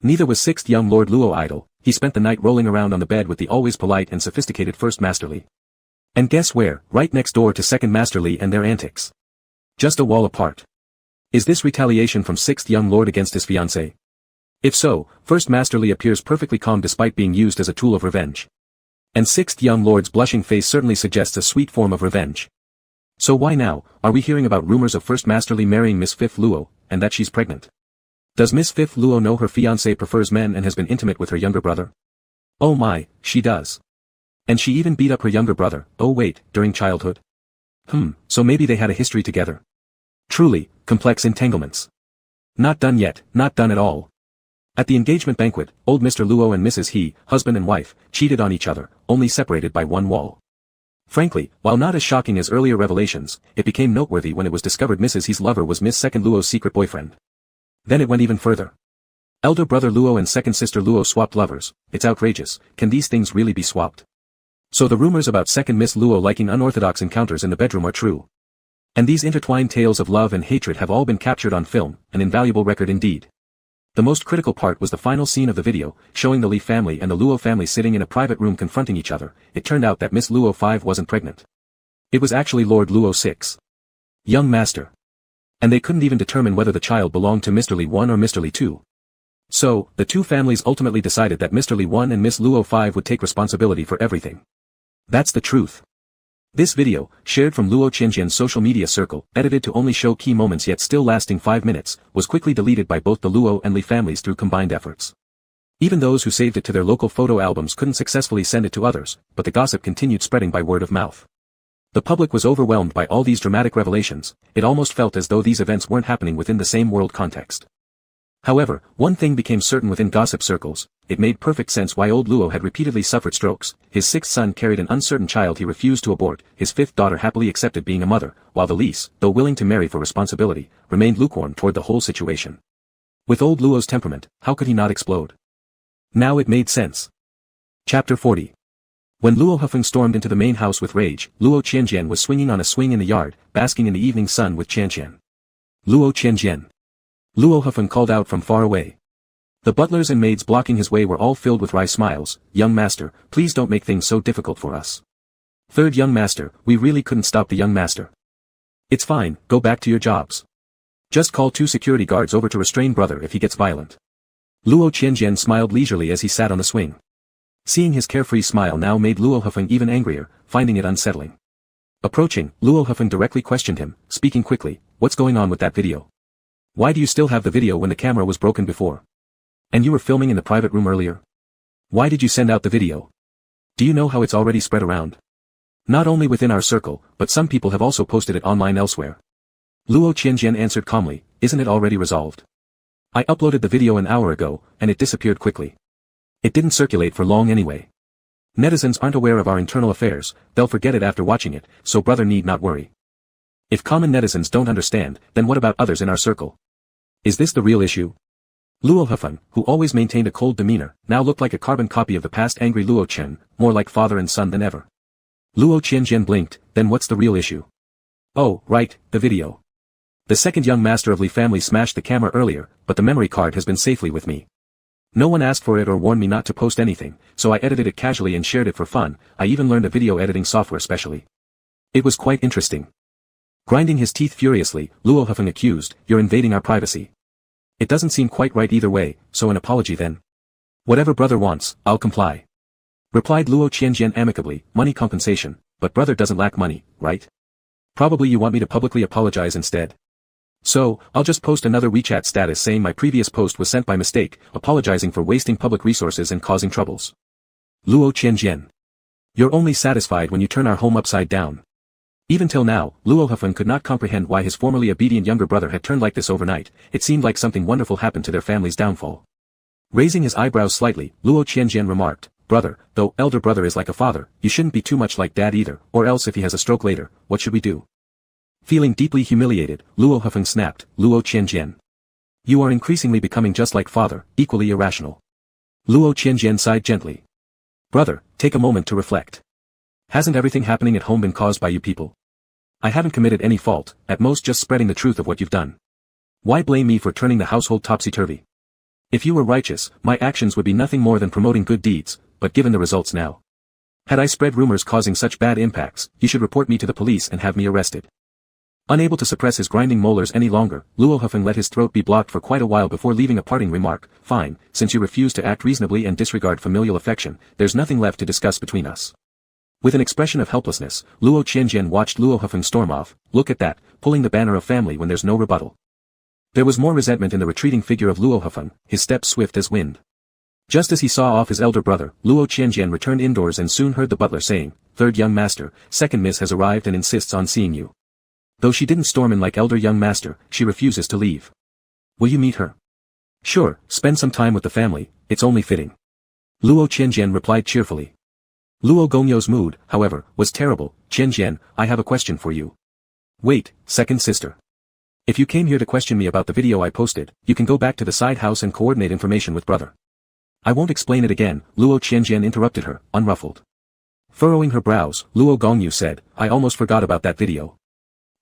Neither was sixth young Lord Luo idle, he spent the night rolling around on the bed with the always polite and sophisticated first Master Li. And guess where, right next door to second Master Li and their antics. Just a wall apart. Is this retaliation from sixth young lord against his fiancée? If so, first Master Li appears perfectly calm despite being used as a tool of revenge. And sixth young lord's blushing face certainly suggests a sweet form of revenge. So why now, are we hearing about rumors of first Master Li marrying Miss Fifth Luo, and that she's pregnant? Does Miss Fifth Luo know her fiancé prefers men and has been intimate with her younger brother? Oh my, she does. And she even beat up her younger brother, oh wait, during childhood? So maybe they had a history together. Truly, complex entanglements. Not done yet, not done at all. At the engagement banquet, old Mr. Luo and Mrs. He, husband and wife, cheated on each other, only separated by one wall. Frankly, while not as shocking as earlier revelations, it became noteworthy when it was discovered Mrs. He's lover was Miss Second Luo's secret boyfriend. Then it went even further. Elder brother Luo and second sister Luo swapped lovers. It's outrageous, can these things really be swapped? So the rumors about second Miss Luo liking unorthodox encounters in the bedroom are true. And these intertwined tales of love and hatred have all been captured on film, an invaluable record indeed. The most critical part was the final scene of the video, showing the Li family and the Luo family sitting in a private room confronting each other. It turned out that Miss Luo 5 wasn't pregnant. It was actually Lord Luo 6. Young master. And they couldn't even determine whether the child belonged to Mr. Li 1 or Mr. Li 2. So, the two families ultimately decided that Mr. Li 1 and Miss Luo 5 would take responsibility for everything. That's the truth. This video, shared from Luo Qianjian's social media circle, edited to only show key moments yet still lasting 5 minutes, was quickly deleted by both the Luo and Li families through combined efforts. Even those who saved it to their local photo albums couldn't successfully send it to others, but the gossip continued spreading by word of mouth. The public was overwhelmed by all these dramatic revelations. It almost felt as though these events weren't happening within the same world context. However, one thing became certain within gossip circles: it made perfect sense why old Luo had repeatedly suffered strokes. His sixth son carried an uncertain child he refused to abort, his fifth daughter happily accepted being a mother, while the lease, though willing to marry for responsibility, remained lukewarm toward the whole situation. With old Luo's temperament, how could he not explode? Now it made sense. Chapter 40. When Luo Hufeng stormed into the main house with rage, Luo Qianjian was swinging on a swing in the yard, basking in the evening sun with Qianqian. Luo Qianjian. Luo Hufeng called out from far away. The butlers and maids blocking his way were all filled with wry smiles. Young master, please don't make things so difficult for us. Third young master, we really couldn't stop the young master. It's fine, go back to your jobs. Just call 2 security guards over to restrain brother if he gets violent. Luo Qianjian smiled leisurely as he sat on the swing. Seeing his carefree smile now made Luo Hufeng even angrier, finding it unsettling. Approaching, Luo Hufeng directly questioned him, speaking quickly, what's going on with that video? Why do you still have the video when the camera was broken before? And you were filming in the private room earlier? Why did you send out the video? Do you know how it's already spread around? Not only within our circle, but some people have also posted it online elsewhere. Luo Qianjian answered calmly, isn't it already resolved? I uploaded the video an hour ago, and it disappeared quickly. It didn't circulate for long anyway. Netizens aren't aware of our internal affairs, they'll forget it after watching it, so brother need not worry. If common netizens don't understand, then what about others in our circle? Is this the real issue? Luo Hufeng, who always maintained a cold demeanor, now looked like a carbon copy of the past angry Luo Chen, more like father and son than ever. Luo Qianjian blinked, then what's the real issue? Oh, right, the video. The second young master of Li family smashed the camera earlier, but the memory card has been safely with me. No one asked for it or warned me not to post anything, so I edited it casually and shared it for fun. I even learned a video editing software specially. It was quite interesting. Grinding his teeth furiously, Luo Hufeng accused, you're invading our privacy. It doesn't seem quite right either way, so an apology then. Whatever brother wants, I'll comply. Replied Luo Qianjian amicably, money compensation, but brother doesn't lack money, right? Probably you want me to publicly apologize instead. So, I'll just post another WeChat status saying my previous post was sent by mistake, apologizing for wasting public resources and causing troubles. Luo Qianjian. You're only satisfied when you turn our home upside down. Even till now, Luo Hufeng could not comprehend why his formerly obedient younger brother had turned like this overnight. It seemed like something wonderful happened to their family's downfall. Raising his eyebrows slightly, Luo Qianjian remarked, brother, though elder brother is like a father, you shouldn't be too much like dad either, or else if he has a stroke later, what should we do? Feeling deeply humiliated, Luo Hufeng snapped, Luo Qianjian. You are increasingly becoming just like father, equally irrational. Luo Qianjian sighed gently. Brother, take a moment to reflect. Hasn't everything happening at home been caused by you people? I haven't committed any fault, at most just spreading the truth of what you've done. Why blame me for turning the household topsy-turvy? If you were righteous, my actions would be nothing more than promoting good deeds, but given the results now. Had I spread rumors causing such bad impacts, you should report me to the police and have me arrested. Unable to suppress his grinding molars any longer, Luo Hufeng let his throat be blocked for quite a while before leaving a parting remark, fine, since you refuse to act reasonably and disregard familial affection, there's nothing left to discuss between us. With an expression of helplessness, Luo Qianjian watched Luo Hufeng storm off, look at that, pulling the banner of family when there's no rebuttal. There was more resentment in the retreating figure of Luo Hufeng, his steps swift as wind. Just as he saw off his elder brother, Luo Qianjian returned indoors and soon heard the butler saying, third young master, second miss has arrived and insists on seeing you. Though she didn't storm in like elder young master, she refuses to leave. Will you meet her? Sure, spend some time with the family, it's only fitting. Luo Qianjian replied cheerfully. Luo Gongyo's mood, however, was terrible. Qianjian, I have a question for you. Wait, second sister. If you came here to question me about the video I posted, you can go back to the side house and coordinate information with brother. I won't explain it again, Luo Qianjian interrupted her, unruffled. Furrowing her brows, Luo Gongyu said, I almost forgot about that video.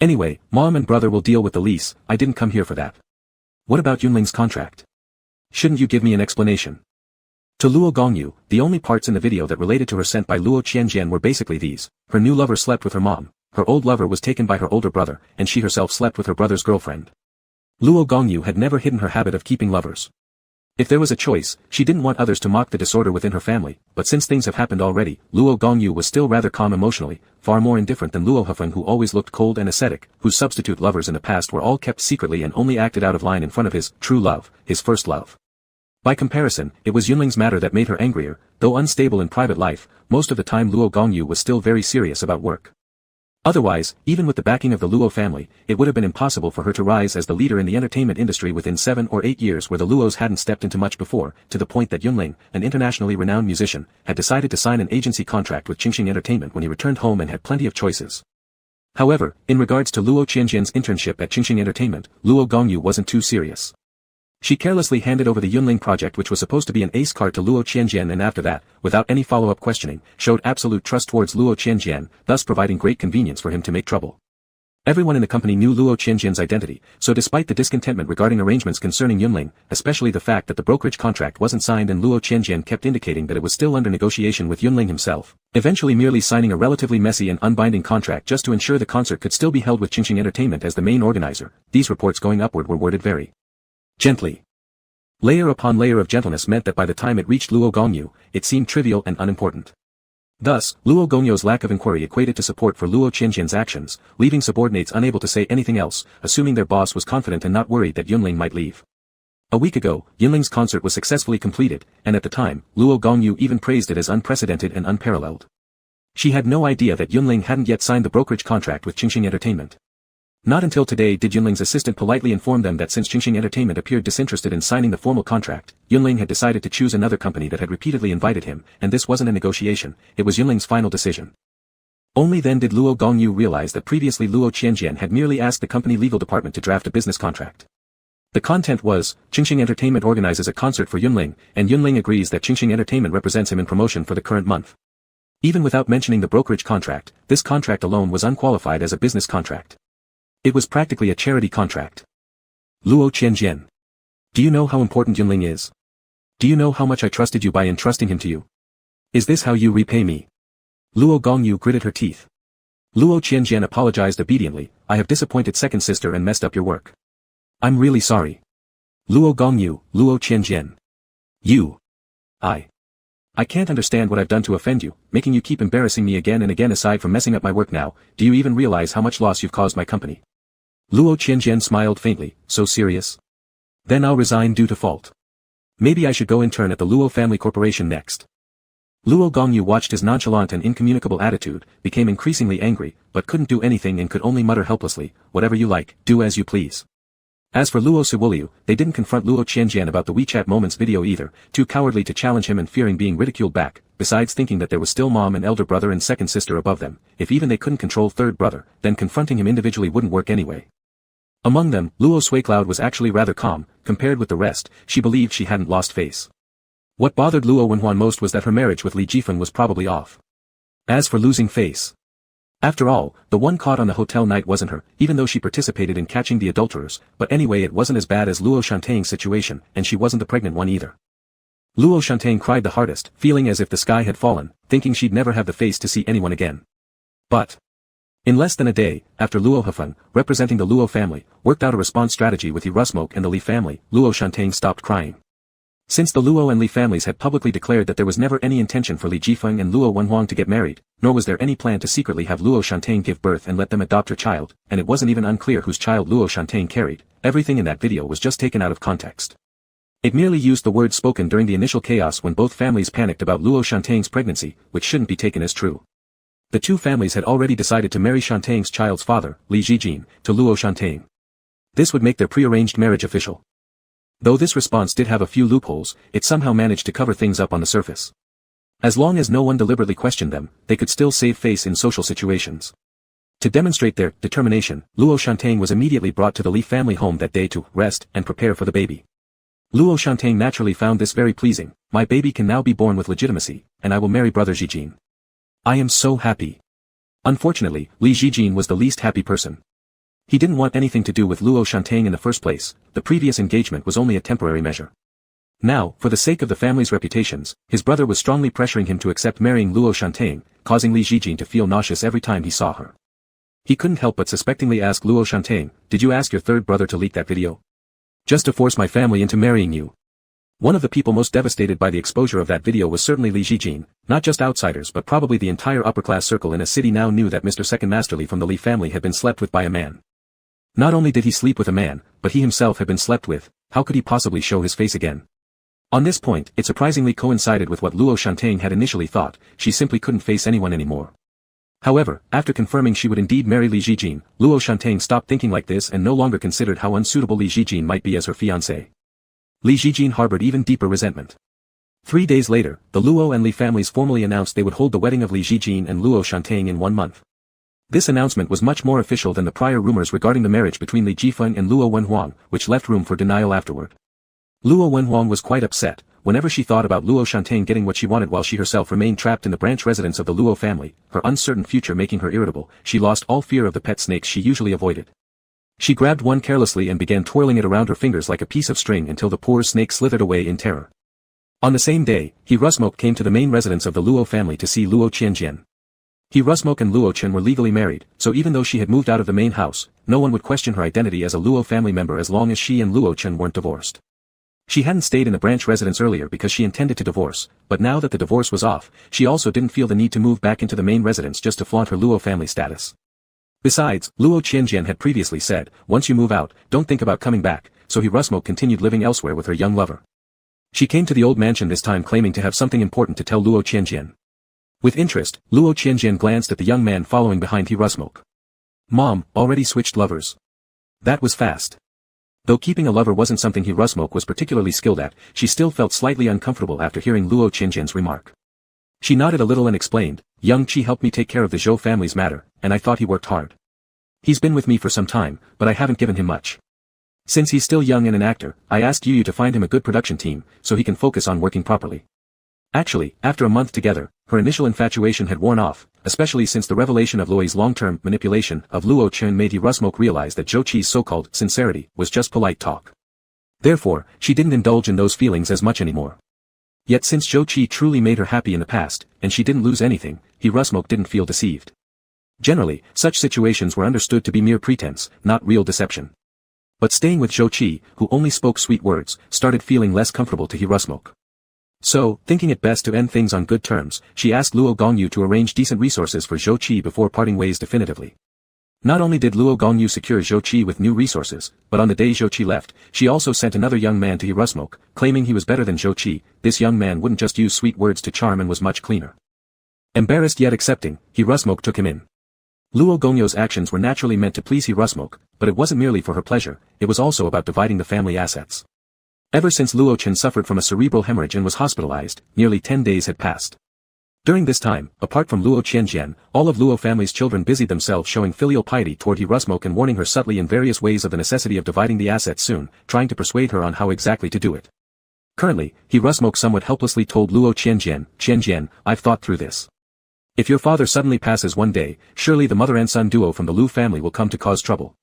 Anyway, mom and brother will deal with the lease, I didn't come here for that. What about Yunling's contract? Shouldn't you give me an explanation? To Luo Gongyu, the only parts in the video that related to her sent by Luo Qianjian were basically these: her new lover slept with her mom, her old lover was taken by her older brother, and she herself slept with her brother's girlfriend. Luo Gongyu had never hidden her habit of keeping lovers. If there was a choice, she didn't want others to mock the disorder within her family, but since things have happened already, Luo Gongyu was still rather calm emotionally, far more indifferent than Luo Hefeng, who always looked cold and ascetic, whose substitute lovers in the past were all kept secretly and only acted out of line in front of his true love, his first love. By comparison, it was Yunling's matter that made her angrier. Though unstable in private life, most of the time Luo Gongyu was still very serious about work. Otherwise, even with the backing of the Luo family, it would have been impossible for her to rise as the leader in the entertainment industry within 7 or 8 years, where the Luos hadn't stepped into much before, to the point that Yunling, an internationally renowned musician, had decided to sign an agency contract with Qingxing Entertainment when he returned home and had plenty of choices. However, in regards to Luo Qianjian's internship at Qingxing Entertainment, Luo Gongyu wasn't too serious. She carelessly handed over the Yunling project, which was supposed to be an ace card, to Luo Qianjian, and after that, without any follow-up questioning, showed absolute trust towards Luo Qianjian, thus providing great convenience for him to make trouble. Everyone in the company knew Luo Qianjian's identity, so despite the discontentment regarding arrangements concerning Yunling, especially the fact that the brokerage contract wasn't signed and Luo Qianjian kept indicating that it was still under negotiation with Yunling himself, eventually merely signing a relatively messy and unbinding contract just to ensure the concert could still be held with Qingxing Entertainment as the main organizer, these reports going upward were worded very gently. Layer upon layer of gentleness meant that by the time it reached Luo Gongyu, it seemed trivial and unimportant. Thus, Luo Gongyu's lack of inquiry equated to support for Luo Qianjian's actions, leaving subordinates unable to say anything else, assuming their boss was confident and not worried that Yunling might leave. A week ago, Yunling's concert was successfully completed, and at the time, Luo Gongyu even praised it as unprecedented and unparalleled. She had no idea that Yunling hadn't yet signed the brokerage contract with Qingxing Entertainment. Not until today did Yunling's assistant politely inform them that since Qingxing Entertainment appeared disinterested in signing the formal contract, Yunling had decided to choose another company that had repeatedly invited him, and this wasn't a negotiation, it was Yunling's final decision. Only then did Luo Gongyu realize that previously Luo Qianjian had merely asked the company legal department to draft a business contract. The content was, Qingxing Entertainment organizes a concert for Yunling, and Yunling agrees that Qingxing Entertainment represents him in promotion for the current month. Even without mentioning the brokerage contract, this contract alone was unqualified as a business contract. It was practically a charity contract. Luo Qianjian. Do you know how important Yunling is? Do you know how much I trusted you by entrusting him to you? Is this how you repay me? Luo Gongyu gritted her teeth. Luo Qianjian apologized obediently. I have disappointed second sister and messed up your work. I'm really sorry. Luo Gongyu, Luo Qianjian. I can't understand what I've done to offend you, making you keep embarrassing me again and again. Aside from messing up my work now, do you even realize how much loss you've caused my company? Luo Qianjian smiled faintly. So serious? Then I'll resign due to fault. Maybe I should go intern at the Luo Family Corporation next. Luo Gongyu watched his nonchalant and incommunicable attitude, became increasingly angry, but couldn't do anything and could only mutter helplessly, whatever you like, do as you please. As for Luo Siwuliu, they didn't confront Luo Qianjian about the WeChat Moments video either, too cowardly to challenge him and fearing being ridiculed back, besides thinking that there was still mom and elder brother and second sister above them. If even they couldn't control third brother, then confronting him individually wouldn't work anyway. Among them, Luo Suicloud was actually rather calm. Compared with the rest, she believed she hadn't lost face. What bothered Luo Wenhuan most was that her marriage with Li Jifeng was probably off. As for losing face, after all, the one caught on the hotel night wasn't her, even though she participated in catching the adulterers, but anyway it wasn't as bad as Luo Shantang's situation, and she wasn't the pregnant one either. Luo Shantang cried the hardest, feeling as if the sky had fallen, thinking she'd never have the face to see anyone again. But in less than a day, after Luo Hefeng, representing the Luo family, worked out a response strategy with Yerusmok and the Li family, Luo Shantang stopped crying. Since the Luo and Li families had publicly declared that there was never any intention for Li Jifeng and Luo Wenhuang to get married, nor was there any plan to secretly have Luo Shantang give birth and let them adopt her child, and it wasn't even unclear whose child Luo Shantang carried, everything in that video was just taken out of context. It merely used the words spoken during the initial chaos when both families panicked about Luo Shantang's pregnancy, which shouldn't be taken as true. The two families had already decided to marry Shantang's child's father, Li Jijin, to Luo Shantang. This would make their prearranged marriage official. Though this response did have a few loopholes, it somehow managed to cover things up on the surface. As long as no one deliberately questioned them, they could still save face in social situations. To demonstrate their determination, Luo Shantang was immediately brought to the Li family home that day to rest and prepare for the baby. Luo Shantang naturally found this very pleasing. My baby can now be born with legitimacy, and I will marry brother Jijin. I am so happy. Unfortunately, Li Jijin was the least happy person. He didn't want anything to do with Luo Shantang in the first place. The previous engagement was only a temporary measure. Now, for the sake of the family's reputations, his brother was strongly pressuring him to accept marrying Luo Shantang, causing Li Jijin to feel nauseous every time he saw her. He couldn't help but suspectingly ask Luo Shantang, did you ask your third brother to leak that video? Just to force my family into marrying you. One of the people most devastated by the exposure of that video was certainly Li Zhijin. Not just outsiders but probably the entire upper-class circle in a city now knew that Mr. Second Masterly from the Li family had been slept with by a man. Not only did he sleep with a man, but he himself had been slept with. How could he possibly show his face again? On this point, it surprisingly coincided with what Luo Shantain had initially thought. She simply couldn't face anyone anymore. However, after confirming she would indeed marry Li Zhijin, Luo Shantain stopped thinking like this and no longer considered how unsuitable Li Zhijin might be as her fiancé. Li Zhijin harbored even deeper resentment. 3 days later, the Luo and Li families formally announced they would hold the wedding of Li Zhijin and Luo Shantain in 1 month. This announcement was much more official than the prior rumors regarding the marriage between Li Jifeng and Luo Wenhuang, which left room for denial afterward. Luo Wenhuang was quite upset. Whenever she thought about Luo Shantain getting what she wanted while she herself remained trapped in the branch residence of the Luo family, her uncertain future making her irritable, she lost all fear of the pet snakes she usually avoided. She grabbed one carelessly and began twirling it around her fingers like a piece of string until the poor snake slithered away in terror. On the same day, He Rusmok came to the main residence of the Luo family to see Luo Qianjian. He Rusmok and Luo Chen were legally married, so even though she had moved out of the main house, no one would question her identity as a Luo family member as long as she and Luo Chen weren't divorced. She hadn't stayed in a branch residence earlier because she intended to divorce, but now that the divorce was off, she also didn't feel the need to move back into the main residence just to flaunt her Luo family status. Besides, Luo Qianjian had previously said, once you move out, don't think about coming back, so He Rusmok continued living elsewhere with her young lover. She came to the old mansion this time claiming to have something important to tell Luo Qianjian. With interest, Luo Qianjian glanced at the young man following behind He Rusmok. Mom, already switched lovers. That was fast. Though keeping a lover wasn't something He Rusmok was particularly skilled at, she still felt slightly uncomfortable after hearing Luo Qianjian's remark. She nodded a little and explained, young Qi helped me take care of the Zhou family's matter, and I thought he worked hard. He's been with me for some time, but I haven't given him much. Since he's still young and an actor, I asked you to find him a good production team, so he can focus on working properly. Actually, after a month together, her initial infatuation had worn off, especially since the revelation of Luo's long-term manipulation of Luo Chen made He Rusmok realize that Zhou Qi's so-called sincerity was just polite talk. Therefore, she didn't indulge in those feelings as much anymore. Yet since Zhou Qi truly made her happy in the past, and she didn't lose anything, He Rusmok didn't feel deceived. Generally, such situations were understood to be mere pretense, not real deception. But staying with Zhou Qi, who only spoke sweet words, started feeling less comfortable to He Rusmok. So, thinking it best to end things on good terms, she asked Luo Gongyu to arrange decent resources for Zhou Qi before parting ways definitively. Not only did Luo Gongyu secure Zhou Qi with new resources, but on the day Zhou Qi left, she also sent another young man to He Rusmok, claiming he was better than Zhou Qi. This young man wouldn't just use sweet words to charm and was much cleaner. Embarrassed yet accepting, He Rusmok took him in. Luo Gongyu's actions were naturally meant to please He Rusmok, but it wasn't merely for her pleasure, it was also about dividing the family assets. Ever since Luo Chen suffered from a cerebral hemorrhage and was hospitalized, nearly 10 days had passed. During this time, apart from Luo Qianjian, all of Luo family's children busied themselves showing filial piety toward He Rusmok and warning her subtly in various ways of the necessity of dividing the assets soon, trying to persuade her on how exactly to do it. Currently, He Rusmok somewhat helplessly told Luo Qianjian, Qianjian, I've thought through this. If your father suddenly passes one day, surely the mother and son duo from the Lu family will come to cause trouble.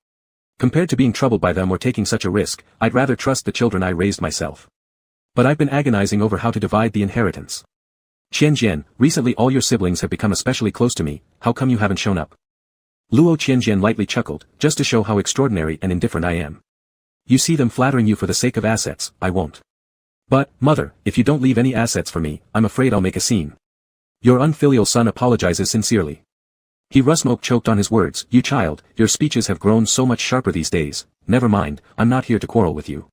Compared to being troubled by them or taking such a risk, I'd rather trust the children I raised myself. But I've been agonizing over how to divide the inheritance. Qianjian, recently all your siblings have become especially close to me, how come you haven't shown up? Luo Qianjian lightly chuckled, just to show how extraordinary and indifferent I am. You see them flattering you for the sake of assets, I won't. But, mother, if you don't leave any assets for me, I'm afraid I'll make a scene. Your unfilial son apologizes sincerely. He Rusmok choked on his words, you child, your speeches have grown so much sharper these days, never mind, I'm not here to quarrel with you.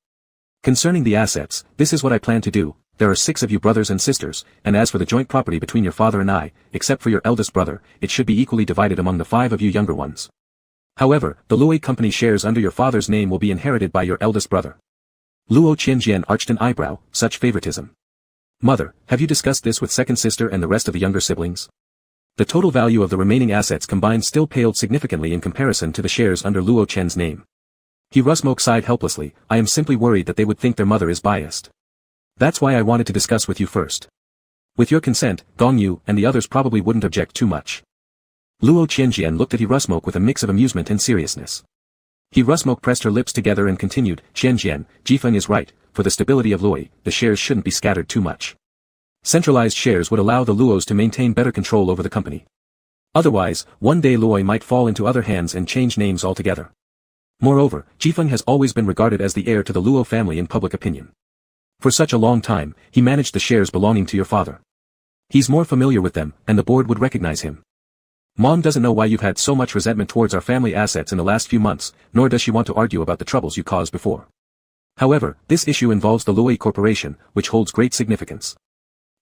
Concerning the assets, this is what I plan to do, there are 6 of you brothers and sisters, and as for the joint property between your father and I, except for your eldest brother, it should be equally divided among the 5 of you younger ones. However, the Luo company shares under your father's name will be inherited by your eldest brother. Luo Qianjian arched an eyebrow, such favoritism. Mother, have you discussed this with second sister and the rest of the younger siblings? The total value of the remaining assets combined still paled significantly in comparison to the shares under Luo Chen's name. He Rusmok sighed helplessly, I am simply worried that they would think their mother is biased. That's why I wanted to discuss with you first. With your consent, Gongyu and the others probably wouldn't object too much. Luo Qianjian looked at He Rusmok with a mix of amusement and seriousness. He Rusmok pressed her lips together and continued, Qianjian, Jifeng is right, for the stability of Luo, the shares shouldn't be scattered too much. Centralized shares would allow the Luos to maintain better control over the company. Otherwise, one day Luo might fall into other hands and change names altogether. Moreover, Jifeng has always been regarded as the heir to the Luo family in public opinion. For such a long time, he managed the shares belonging to your father. He's more familiar with them, and the board would recognize him. Mom doesn't know why you've had so much resentment towards our family assets in the last few months, nor does she want to argue about the troubles you caused before. However, this issue involves the Luo Corporation, which holds great significance.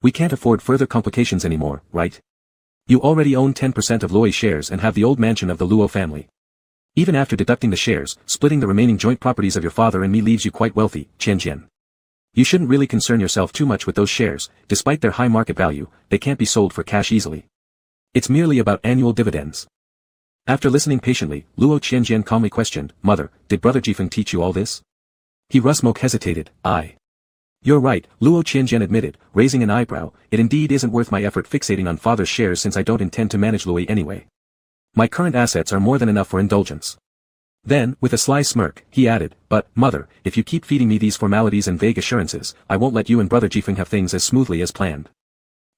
We can't afford further complications anymore, right? You already own 10% of Luo's shares and have the old mansion of the Luo family. Even after deducting the shares, splitting the remaining joint properties of your father and me leaves you quite wealthy, Qianjian. You shouldn't really concern yourself too much with those shares. Despite their high market value, they can't be sold for cash easily. It's merely about annual dividends. After listening patiently, Luo Qianjian calmly questioned, Mother, did Brother Jifeng teach you all this? He Rusmok hesitated, You're right, Luo Qianjian admitted, raising an eyebrow, it indeed isn't worth my effort fixating on father's shares since I don't intend to manage Luo anyway. My current assets are more than enough for indulgence. Then, with a sly smirk, he added, But, Mother, if you keep feeding me these formalities and vague assurances, I won't let you and Brother Jifeng have things as smoothly as planned.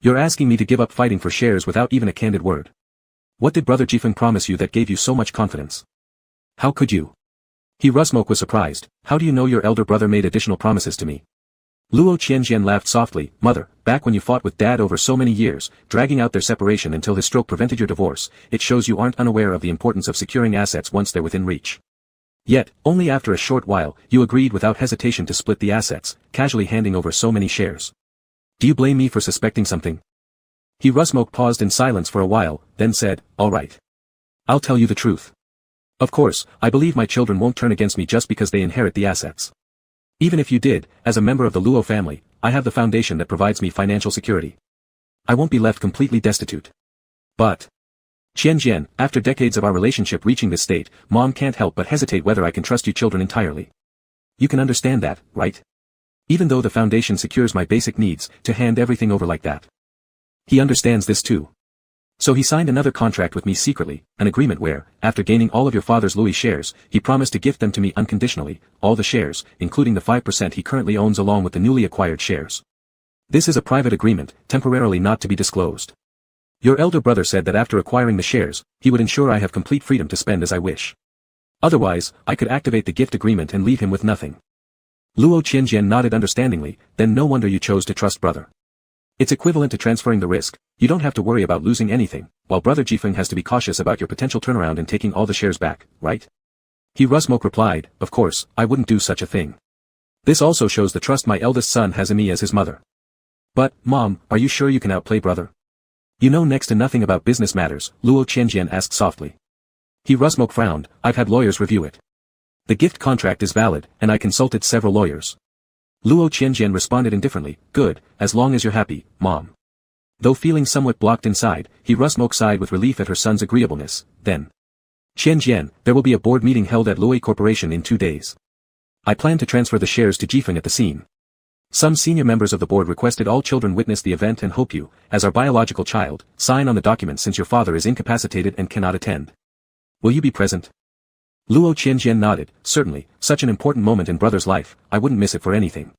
You're asking me to give up fighting for shares without even a candid word. What did Brother Jifeng promise you that gave you so much confidence? How could you? He Rusmok was surprised, How do you know your elder brother made additional promises to me? Luo Qianjian laughed softly, Mother, back when you fought with Dad over so many years, dragging out their separation until his stroke prevented your divorce, it shows you aren't unaware of the importance of securing assets once they're within reach. Yet, only after a short while, you agreed without hesitation to split the assets, casually handing over so many shares. Do you blame me for suspecting something? He Rusmok paused in silence for a while, then said, All right. I'll tell you the truth. Of course, I believe my children won't turn against me just because they inherit the assets. Even if you did, as a member of the Luo family, I have the foundation that provides me financial security. I won't be left completely destitute. But Qianjian, after decades of our relationship reaching this state, Mom can't help but hesitate whether I can trust you children entirely. You can understand that, right? Even though the foundation secures my basic needs, to hand everything over like that. He understands this too. So he signed another contract with me secretly, an agreement where, after gaining all of your father's Louis shares, he promised to gift them to me unconditionally, all the shares, including the 5% he currently owns along with the newly acquired shares. This is a private agreement, temporarily not to be disclosed. Your elder brother said that after acquiring the shares, he would ensure I have complete freedom to spend as I wish. Otherwise, I could activate the gift agreement and leave him with nothing. Luo Qianjian nodded understandingly, then no wonder you chose to trust brother. It's equivalent to transferring the risk, you don't have to worry about losing anything, while Brother Jifeng has to be cautious about your potential turnaround and taking all the shares back, right? He Rusmok replied, Of course, I wouldn't do such a thing. This also shows the trust my eldest son has in me as his mother. But, Mom, are you sure you can outplay brother? You know next to nothing about business matters, Luo Qianjian asked softly. He Rusmok frowned, I've had lawyers review it. The gift contract is valid, and I consulted several lawyers. Luo Qianjian responded indifferently, Good, as long as you're happy, Mom. Though feeling somewhat blocked inside, he Rusmok sighed with relief at her son's agreeableness, then. Qianjian, there will be a board meeting held at Luo Corporation in 2 days. I plan to transfer the shares to Jifeng at the scene. Some senior members of the board requested all children witness the event and hope you, as our biological child, sign on the document since your father is incapacitated and cannot attend. Will you be present? Luo Qianjian nodded, Certainly, such an important moment in brother's life, I wouldn't miss it for anything.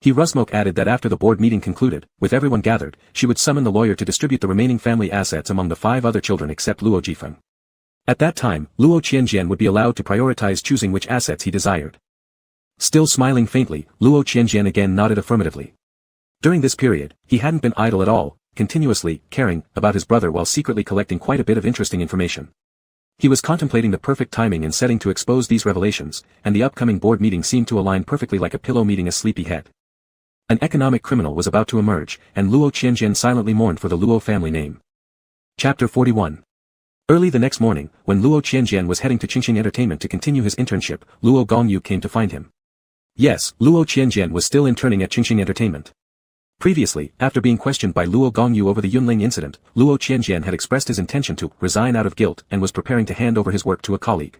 He Rusmok added that after the board meeting concluded, with everyone gathered, she would summon the lawyer to distribute the remaining family assets among the 5 other children except Luo Jifeng. At that time, Luo Qianjian would be allowed to prioritize choosing which assets he desired. Still smiling faintly, Luo Qianjian again nodded affirmatively. During this period, he hadn't been idle at all, continuously caring about his brother while secretly collecting quite a bit of interesting information. He was contemplating the perfect timing and setting to expose these revelations, and the upcoming board meeting seemed to align perfectly like a pillow meeting a sleepy head. An economic criminal was about to emerge, and Luo Qianjian silently mourned for the Luo family name. Chapter 41. Early the next morning, when Luo Qianjian was heading to Qingxing Entertainment to continue his internship, Luo Gongyu came to find him. Yes, Luo Qianjian was still interning at Qingxing Entertainment. Previously, after being questioned by Luo Gongyu over the Yunling incident, Luo Qianjian had expressed his intention to resign out of guilt and was preparing to hand over his work to a colleague.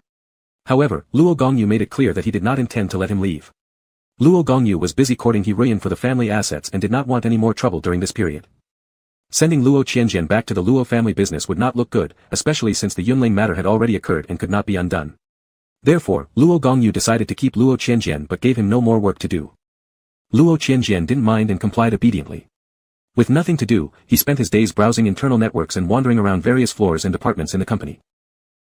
However, Luo Gongyu made it clear that he did not intend to let him leave. Luo Gongyu was busy courting He Ruyan for the family assets and did not want any more trouble during this period. Sending Luo Qianjian back to the Luo family business would not look good, especially since the Yunling matter had already occurred and could not be undone. Therefore, Luo Gongyu decided to keep Luo Qianjian but gave him no more work to do. Luo Qianjian didn't mind and complied obediently. With nothing to do, he spent his days browsing internal networks and wandering around various floors and departments in the company.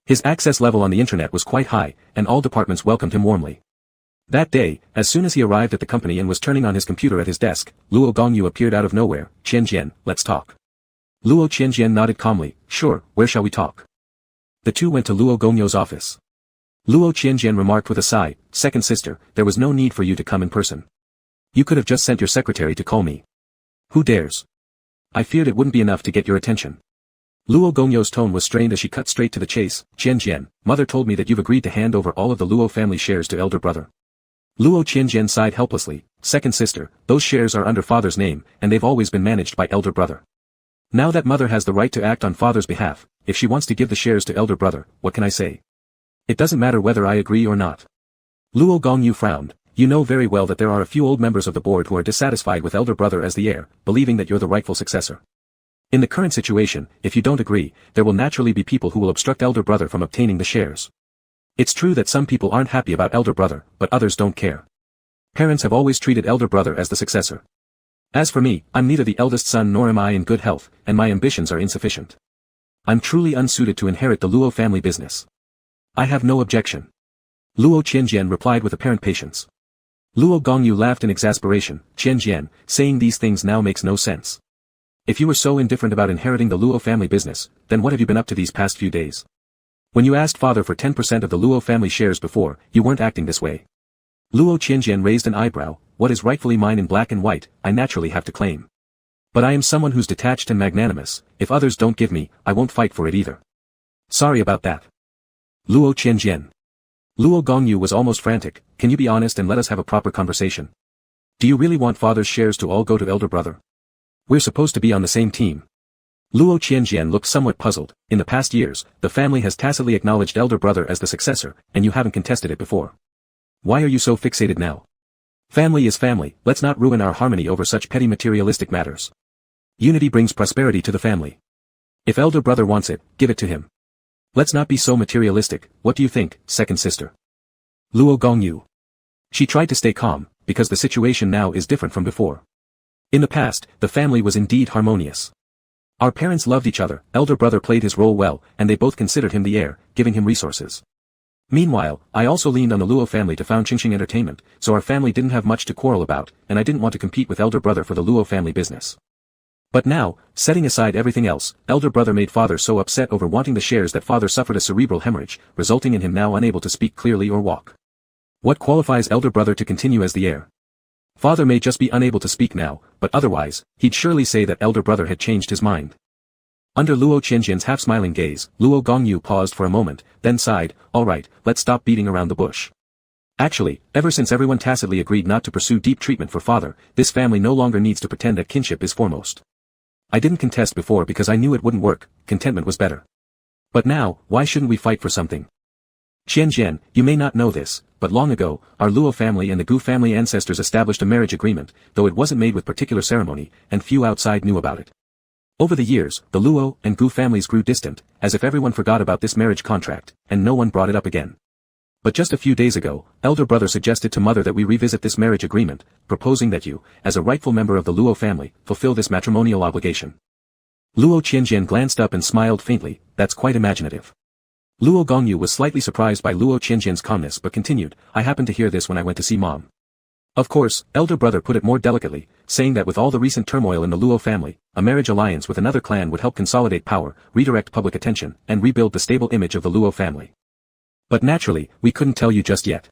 His access level on the internet was quite high, and all departments welcomed him warmly. That day, as soon as he arrived at the company and was turning on his computer at his desk, Luo Gongyu appeared out of nowhere. Qianjian, let's talk. Luo Qianjian nodded calmly. Sure, where shall we talk? The two went to Luo Gongyu's office. Luo Qianjian remarked with a sigh, second sister, there was no need for you to come in person. You could have just sent your secretary to call me. Who dares? I feared it wouldn't be enough to get your attention. Luo Gongyu's tone was strained as she cut straight to the chase. Qianjian, mother told me that you've agreed to hand over all of the Luo family shares to elder brother. Luo Qianjian sighed helplessly. Second sister, those shares are under father's name, and they've always been managed by elder brother. Now that mother has the right to act on father's behalf, if she wants to give the shares to elder brother, what can I say? It doesn't matter whether I agree or not. Luo Gongyu frowned. You know very well that there are a few old members of the board who are dissatisfied with elder brother as the heir, believing that you're the rightful successor. In the current situation, if you don't agree, there will naturally be people who will obstruct elder brother from obtaining the shares. It's true that some people aren't happy about elder brother, but others don't care. Parents have always treated elder brother as the successor. As for me, I'm neither the eldest son nor am I in good health, and my ambitions are insufficient. I'm truly unsuited to inherit the Luo family business. I have no objection. Luo Qianjian replied with apparent patience. Luo Gongyu laughed in exasperation. Qianjian, saying these things now makes no sense. If you were so indifferent about inheriting the Luo family business, then what have you been up to these past few days? When you asked father for 10% of the Luo family shares before, you weren't acting this way. Luo Qianjian raised an eyebrow. What is rightfully mine in black and white, I naturally have to claim. But I am someone who's detached and magnanimous. If others don't give me, I won't fight for it either. Sorry about that. Luo Qianjian. Luo Gongyu was almost frantic. Can you be honest and let us have a proper conversation? Do you really want father's shares to all go to elder brother? We're supposed to be on the same team. Luo Qianjian looked somewhat puzzled. In the past years, the family has tacitly acknowledged elder brother as the successor, and you haven't contested it before. Why are you so fixated now? Family is family, let's not ruin our harmony over such petty materialistic matters. Unity brings prosperity to the family. If elder brother wants it, give it to him. Let's not be so materialistic. What do you think, second sister? Luo Gongyu. She tried to stay calm, because the situation now is different from before. In the past, the family was indeed harmonious. Our parents loved each other, elder brother played his role well, and they both considered him the heir, giving him resources. Meanwhile, I also leaned on the Luo family to found Qingxing Entertainment, so our family didn't have much to quarrel about, and I didn't want to compete with elder brother for the Luo family business. But now, setting aside everything else, elder brother made father so upset over wanting the shares that father suffered a cerebral hemorrhage, resulting in him now unable to speak clearly or walk. What qualifies elder brother to continue as the heir? Father may just be unable to speak now, but otherwise, he'd surely say that elder brother had changed his mind. Under Luo Qianjian's half-smiling gaze, Luo Gongyu paused for a moment, then sighed, all right, let's stop beating around the bush. Actually, ever since everyone tacitly agreed not to pursue deep treatment for father, this family no longer needs to pretend that kinship is foremost. I didn't contest before because I knew it wouldn't work, contentment was better. But now, why shouldn't we fight for something? Qianjian, you may not know this, but long ago, our Luo family and the Gu family ancestors established a marriage agreement, though it wasn't made with particular ceremony, and few outside knew about it. Over the years, the Luo and Gu families grew distant, as if everyone forgot about this marriage contract, and no one brought it up again. But just a few days ago, elder brother suggested to mother that we revisit this marriage agreement, proposing that you, as a rightful member of the Luo family, fulfill this matrimonial obligation. Luo Qianjian glanced up and smiled faintly. That's quite imaginative. Luo Gongyu was slightly surprised by Luo Qianjian's calmness but continued, I happened to hear this when I went to see mom. Of course, elder brother put it more delicately, saying that with all the recent turmoil in the Luo family, a marriage alliance with another clan would help consolidate power, redirect public attention, and rebuild the stable image of the Luo family. But naturally, we couldn't tell you just yet.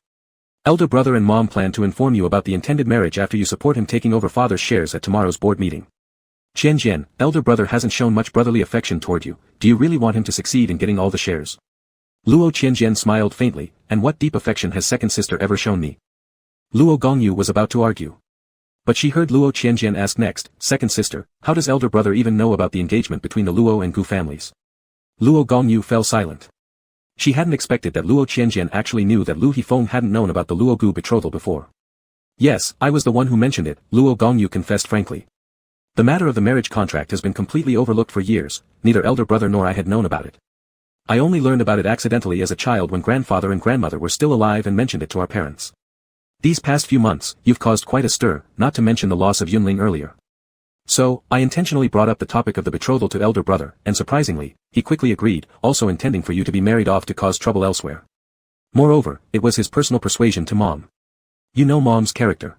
Elder brother and mom plan to inform you about the intended marriage after you support him taking over father's shares at tomorrow's board meeting. Qianjian, elder brother hasn't shown much brotherly affection toward you, do you really want him to succeed in getting all the shares? Luo Qianjian smiled faintly, and what deep affection has second sister ever shown me? Luo Gongyu was about to argue. But she heard Luo Qianjian ask next, second sister, how does elder brother even know about the engagement between the Luo and Gu families? Luo Gongyu fell silent. She hadn't expected that Luo Qianjian actually knew that Lu Hifeng hadn't known about the Luo Gu betrothal before. Yes, I was the one who mentioned it, Luo Gongyu confessed frankly. The matter of the marriage contract has been completely overlooked for years, neither elder brother nor I had known about it. I only learned about it accidentally as a child when grandfather and grandmother were still alive and mentioned it to our parents. These past few months, you've caused quite a stir, not to mention the loss of Yunling earlier. So, I intentionally brought up the topic of the betrothal to elder brother, and surprisingly, he quickly agreed, also intending for you to be married off to cause trouble elsewhere. Moreover, it was his personal persuasion to mom. You know Mom's character.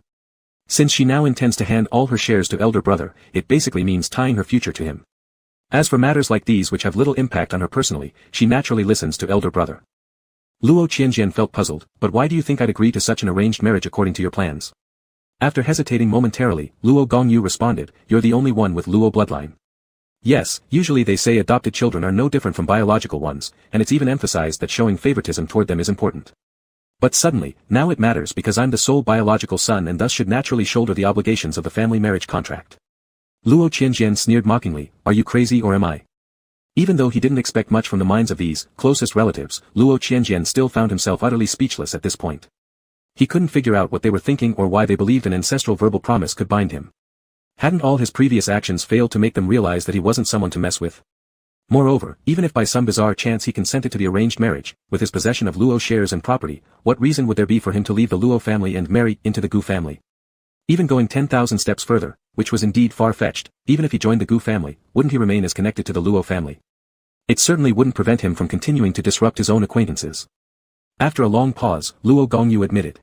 Since she now intends to hand all her shares to elder brother, it basically means tying her future to him. As for matters like these which have little impact on her personally, she naturally listens to elder brother. Luo Qianjian felt puzzled, but why do you think I'd agree to such an arranged marriage according to your plans? After hesitating momentarily, Luo Gongyu responded, you're the only one with Luo bloodline. Yes, usually they say adopted children are no different from biological ones, and it's even emphasized that showing favoritism toward them is important. But suddenly, now it matters because I'm the sole biological son and thus should naturally shoulder the obligations of the family marriage contract. Luo Qianjian sneered mockingly, are you crazy or am I? Even though he didn't expect much from the minds of these closest relatives, Luo Qianjian still found himself utterly speechless at this point. He couldn't figure out what they were thinking or why they believed an ancestral verbal promise could bind him. Hadn't all his previous actions failed to make them realize that he wasn't someone to mess with? Moreover, even if by some bizarre chance he consented to the arranged marriage, with his possession of Luo shares and property, what reason would there be for him to leave the Luo family and marry into the Gu family? Even going 10,000 steps further, which was indeed far-fetched, even if he joined the Gu family, wouldn't he remain as connected to the Luo family? It certainly wouldn't prevent him from continuing to disrupt his own acquaintances. After a long pause, Luo Gongyu admitted.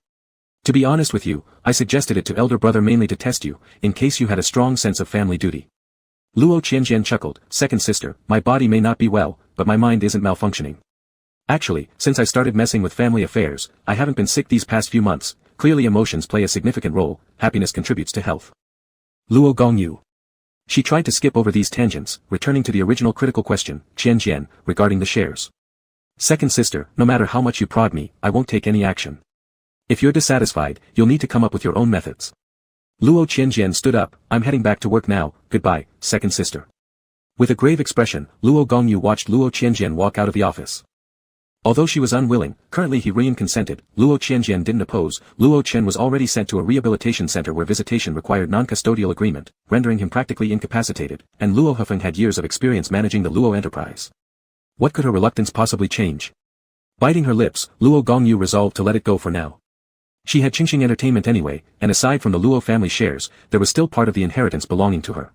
To be honest with you, I suggested it to elder brother mainly to test you, in case you had a strong sense of family duty. Luo Qianjian chuckled, second sister, my body may not be well, but my mind isn't malfunctioning. Actually, since I started messing with family affairs, I haven't been sick these past few months, clearly emotions play a significant role, happiness contributes to health. Luo Gongyu. She tried to skip over these tangents, returning to the original critical question, Qianjian, regarding the shares. Second sister, no matter how much you prod me, I won't take any action. If you're dissatisfied, you'll need to come up with your own methods. Luo Qianjian stood up, I'm heading back to work now, goodbye, second sister. With a grave expression, Luo Gongyu watched Luo Qianjian walk out of the office. Although she was unwilling, currently he consented, Luo Qianjian didn't oppose, Luo Chen was already sent to a rehabilitation center where visitation required non-custodial agreement, rendering him practically incapacitated, and Luo Hufeng had years of experience managing the Luo enterprise. What could her reluctance possibly change? Biting her lips, Luo Gongyu resolved to let it go for now. She had Qingxing Entertainment anyway, and aside from the Luo family shares, there was still part of the inheritance belonging to her.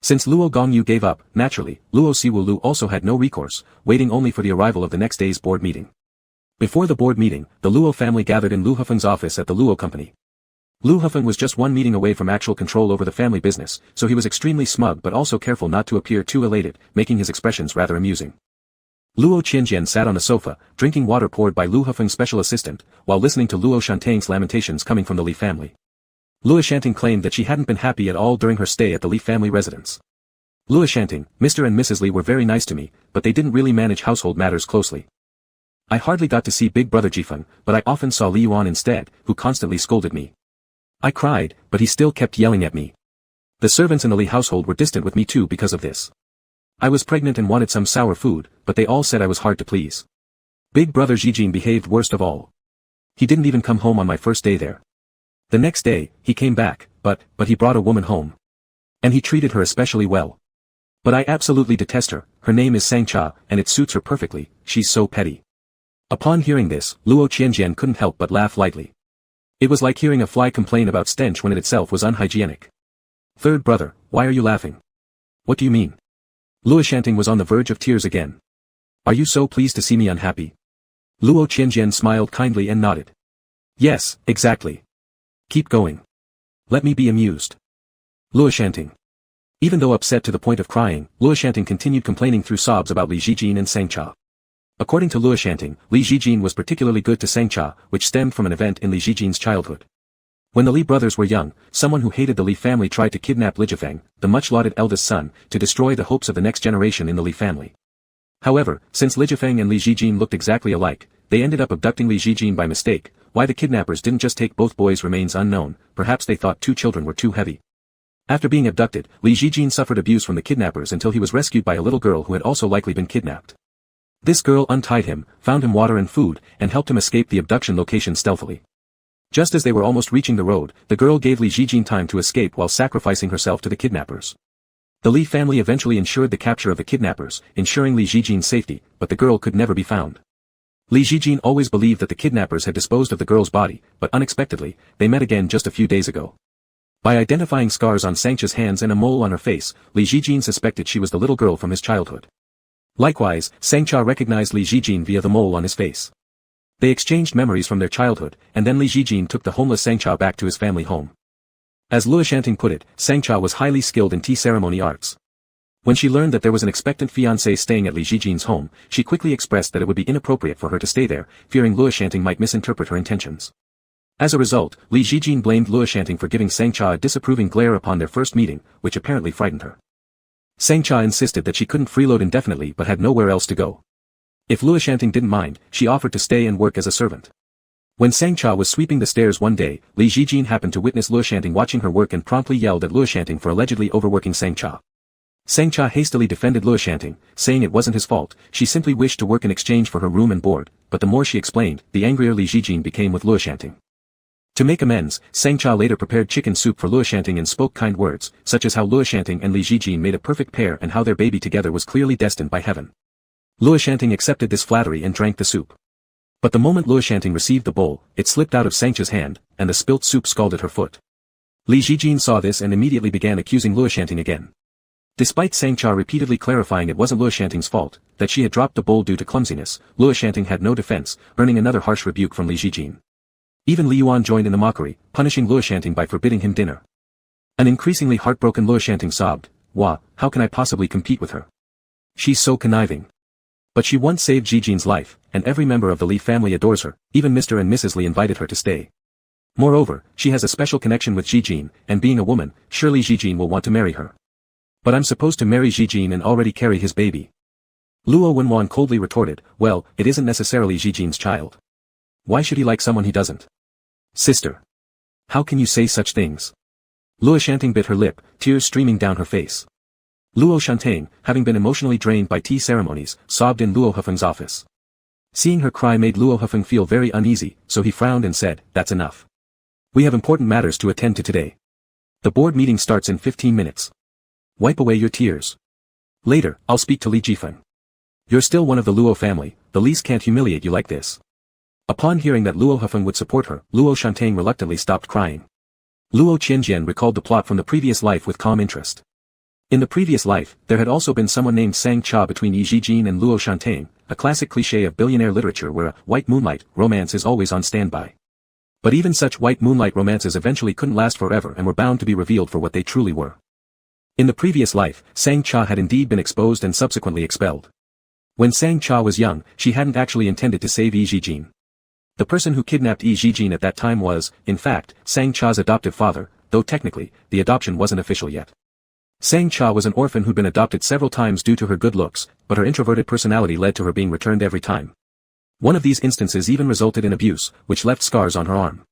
Since Luo Gongyu gave up, naturally, Luo Siwulu also had no recourse, waiting only for the arrival of the next day's board meeting. Before the board meeting, the Luo family gathered in Lu Hufeng's office at the Luo company. Lu Hufeng was just one meeting away from actual control over the family business, so he was extremely smug but also careful not to appear too elated, making his expressions rather amusing. Luo Qianjian sat on the sofa, drinking water poured by Lu Hufeng's special assistant, while listening to Luo Shantang's lamentations coming from the Li family. Luo Shantang claimed that she hadn't been happy at all during her stay at the Li family residence. Luo Shantang, Mr. and Mrs. Li were very nice to me, but they didn't really manage household matters closely. I hardly got to see big brother Jifeng, but I often saw Li Yuan instead, who constantly scolded me. I cried, but he still kept yelling at me. The servants in the Li household were distant with me too because of this. I was pregnant and wanted some sour food, but they all said I was hard to please. Big brother Zijin behaved worst of all. He didn't even come home on my first day there. The next day, he came back, but he brought a woman home. And he treated her especially well. But I absolutely detest her, her name is Sangcha, and it suits her perfectly, she's so petty. Upon hearing this, Luo Qianjian couldn't help but laugh lightly. It was like hearing a fly complain about stench when it itself was unhygienic. Third brother, why are you laughing? What do you mean? Luo Shantang was on the verge of tears again. Are you so pleased to see me unhappy? Luo Qianjian smiled kindly and nodded. Yes, exactly. Keep going. Let me be amused. Luo Shantang. Even though upset to the point of crying, Luo Shantang continued complaining through sobs about Li Zijin and Sangcha. According to Luo Shantang, Li Zijin was particularly good to Sangcha, which stemmed from an event in Li Zijin's childhood. When the Li brothers were young, someone who hated the Li family tried to kidnap Li Jifeng, the much-lauded eldest son, to destroy the hopes of the next generation in the Li family. However, since Li Jifeng and Li Zijin looked exactly alike, they ended up abducting Li Zijin by mistake. Why the kidnappers didn't just take both boys remains unknown, perhaps they thought two children were too heavy. After being abducted, Li Zijin suffered abuse from the kidnappers until he was rescued by a little girl who had also likely been kidnapped. This girl untied him, found him water and food, and helped him escape the abduction location stealthily. Just as they were almost reaching the road, the girl gave Li Zijin time to escape while sacrificing herself to the kidnappers. The Li family eventually ensured the capture of the kidnappers, ensuring Li Zijin's safety, but the girl could never be found. Li Zijin always believed that the kidnappers had disposed of the girl's body, but unexpectedly, they met again just a few days ago. By identifying scars on Sangcha's hands and a mole on her face, Li Zijin suspected she was the little girl from his childhood. Likewise, Sangcha recognized Li Zijin via the mole on his face. They exchanged memories from their childhood, and then Li Jijin took the homeless Sangcha back to his family home. As Luo Shanting put it, Sangcha was highly skilled in tea ceremony arts. When she learned that there was an expectant fiancé staying at Li Jijin's home, she quickly expressed that it would be inappropriate for her to stay there, fearing Luo Shanting might misinterpret her intentions. As a result, Li Jijin blamed Luo Shanting for giving Sangcha a disapproving glare upon their first meeting, which apparently frightened her. Sangcha insisted that she couldn't freeload indefinitely but had nowhere else to go. If Luo Shanting didn't mind, she offered to stay and work as a servant. When Sangcha was sweeping the stairs one day, Li Jijin happened to witness Luo Shanting watching her work and promptly yelled at Luo Shanting for allegedly overworking Sangcha. Sangcha hastily defended Luo Shanting, saying it wasn't his fault, she simply wished to work in exchange for her room and board, but the more she explained, the angrier Li Jijin became with Luo Shanting. To make amends, Sangcha later prepared chicken soup for Luo Shanting and spoke kind words, such as how Luo Shanting and Li Jijin made a perfect pair and how their baby together was clearly destined by heaven. Luo Shanting accepted this flattery and drank the soup. But the moment Luo Shanting received the bowl, it slipped out of Sangcha's hand, and the spilt soup scalded her foot. Li Jijin saw this and immediately began accusing Luo Shanting again. Despite Sangcha repeatedly clarifying it wasn't Luo Shanting's fault, that she had dropped the bowl due to clumsiness, Luo Shanting had no defense, earning another harsh rebuke from Li Jijin. Even Li Yuan joined in the mockery, punishing Luo Shanting by forbidding him dinner. An increasingly heartbroken Luo Shanting sobbed, "Wah, how can I possibly compete with her? She's so conniving. But she once saved Jijin's life, and every member of the Li family adores her, even Mr. and Mrs. Li invited her to stay. Moreover, she has a special connection with Jijin, and being a woman, surely Jijin will want to marry her. But I'm supposed to marry Jijin and already carry his baby." Luo Wenwan coldly retorted, "Well, it isn't necessarily Jijin's child. Why should he like someone he doesn't? Sister. How can you say such things?" Luo Shanting bit her lip, tears streaming down her face. Luo Shanting, having been emotionally drained by tea ceremonies, sobbed in Luo Hufeng's office. Seeing her cry made Luo Hufeng feel very uneasy, so he frowned and said, "That's enough. We have important matters to attend to today. The board meeting starts in 15 minutes. Wipe away your tears. Later, I'll speak to Li Jifeng. You're still one of the Luo family, the Lis can't humiliate you like this." Upon hearing that Luo Hufeng would support her, Luo Shanting reluctantly stopped crying. Luo Qianjian recalled the plot from the previous life with calm interest. In the previous life, there had also been someone named Sang Cha between Yi Jijin and Luo Shanting, a classic cliché of billionaire literature where a white moonlight romance is always on standby. But even such white moonlight romances eventually couldn't last forever and were bound to be revealed for what they truly were. In the previous life, Sang Cha had indeed been exposed and subsequently expelled. When Sang Cha was young, she hadn't actually intended to save Yi Jijin. The person who kidnapped Yi Jijin at that time was, in fact, Sang Cha's adoptive father, though technically, the adoption wasn't official yet. Sang Cha was an orphan who'd been adopted several times due to her good looks, but her introverted personality led to her being returned every time. One of these instances even resulted in abuse, which left scars on her arm.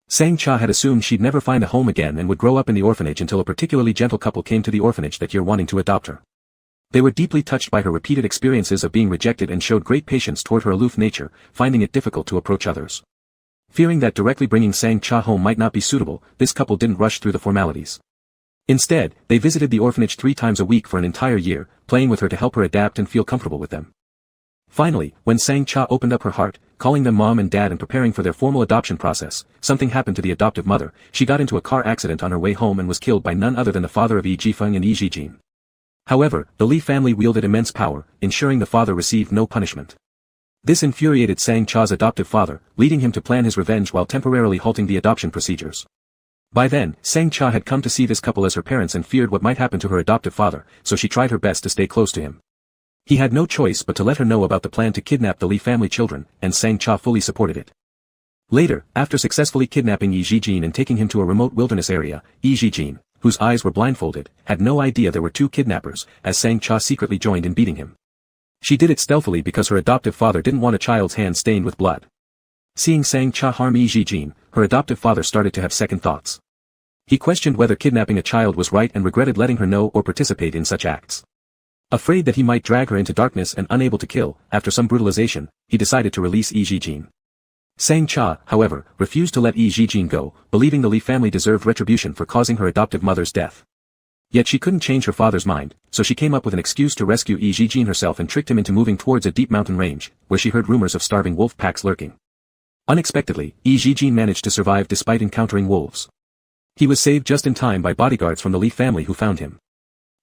Sang Cha had assumed she'd never find a home again and would grow up in the orphanage until a particularly gentle couple came to the orphanage that year wanting to adopt her. They were deeply touched by her repeated experiences of being rejected and showed great patience toward her aloof nature, finding it difficult to approach others. Fearing that directly bringing Sang Cha home might not be suitable, this couple didn't rush through the formalities. Instead, they visited the orphanage 3 times a week for an entire year, playing with her to help her adapt and feel comfortable with them. Finally, when Sang Cha opened up her heart, calling them mom and dad and preparing for their formal adoption process, something happened to the adoptive mother. She got into a car accident on her way home and was killed by none other than the father of Yi Jifeng and Yi Jijin. However, the Li family wielded immense power, ensuring the father received no punishment. This infuriated Sang Cha's adoptive father, leading him to plan his revenge while temporarily halting the adoption procedures. By then, Sang Cha had come to see this couple as her parents and feared what might happen to her adoptive father, so she tried her best to stay close to him. He had no choice but to let her know about the plan to kidnap the Li family children, and Sang Cha fully supported it. Later, after successfully kidnapping Yi Jijin and taking him to a remote wilderness area, Yi Jijin, whose eyes were blindfolded, had no idea there were 2 kidnappers, as Sang Cha secretly joined in beating him. She did it stealthily because her adoptive father didn't want a child's hand stained with blood. Seeing Sang Cha harm Yi Jijin, her adoptive father started to have second thoughts. He questioned whether kidnapping a child was right and regretted letting her know or participate in such acts. Afraid that he might drag her into darkness and unable to kill, after some brutalization, he decided to release Yi Jijin. Sang Cha, however, refused to let Yi Jijin go, believing the Li family deserved retribution for causing her adoptive mother's death. Yet she couldn't change her father's mind, so she came up with an excuse to rescue Yi Jijin herself and tricked him into moving towards a deep mountain range, where she heard rumors of starving wolf packs lurking. Unexpectedly, Yi Jijin managed to survive despite encountering wolves. He was saved just in time by bodyguards from the Li family who found him.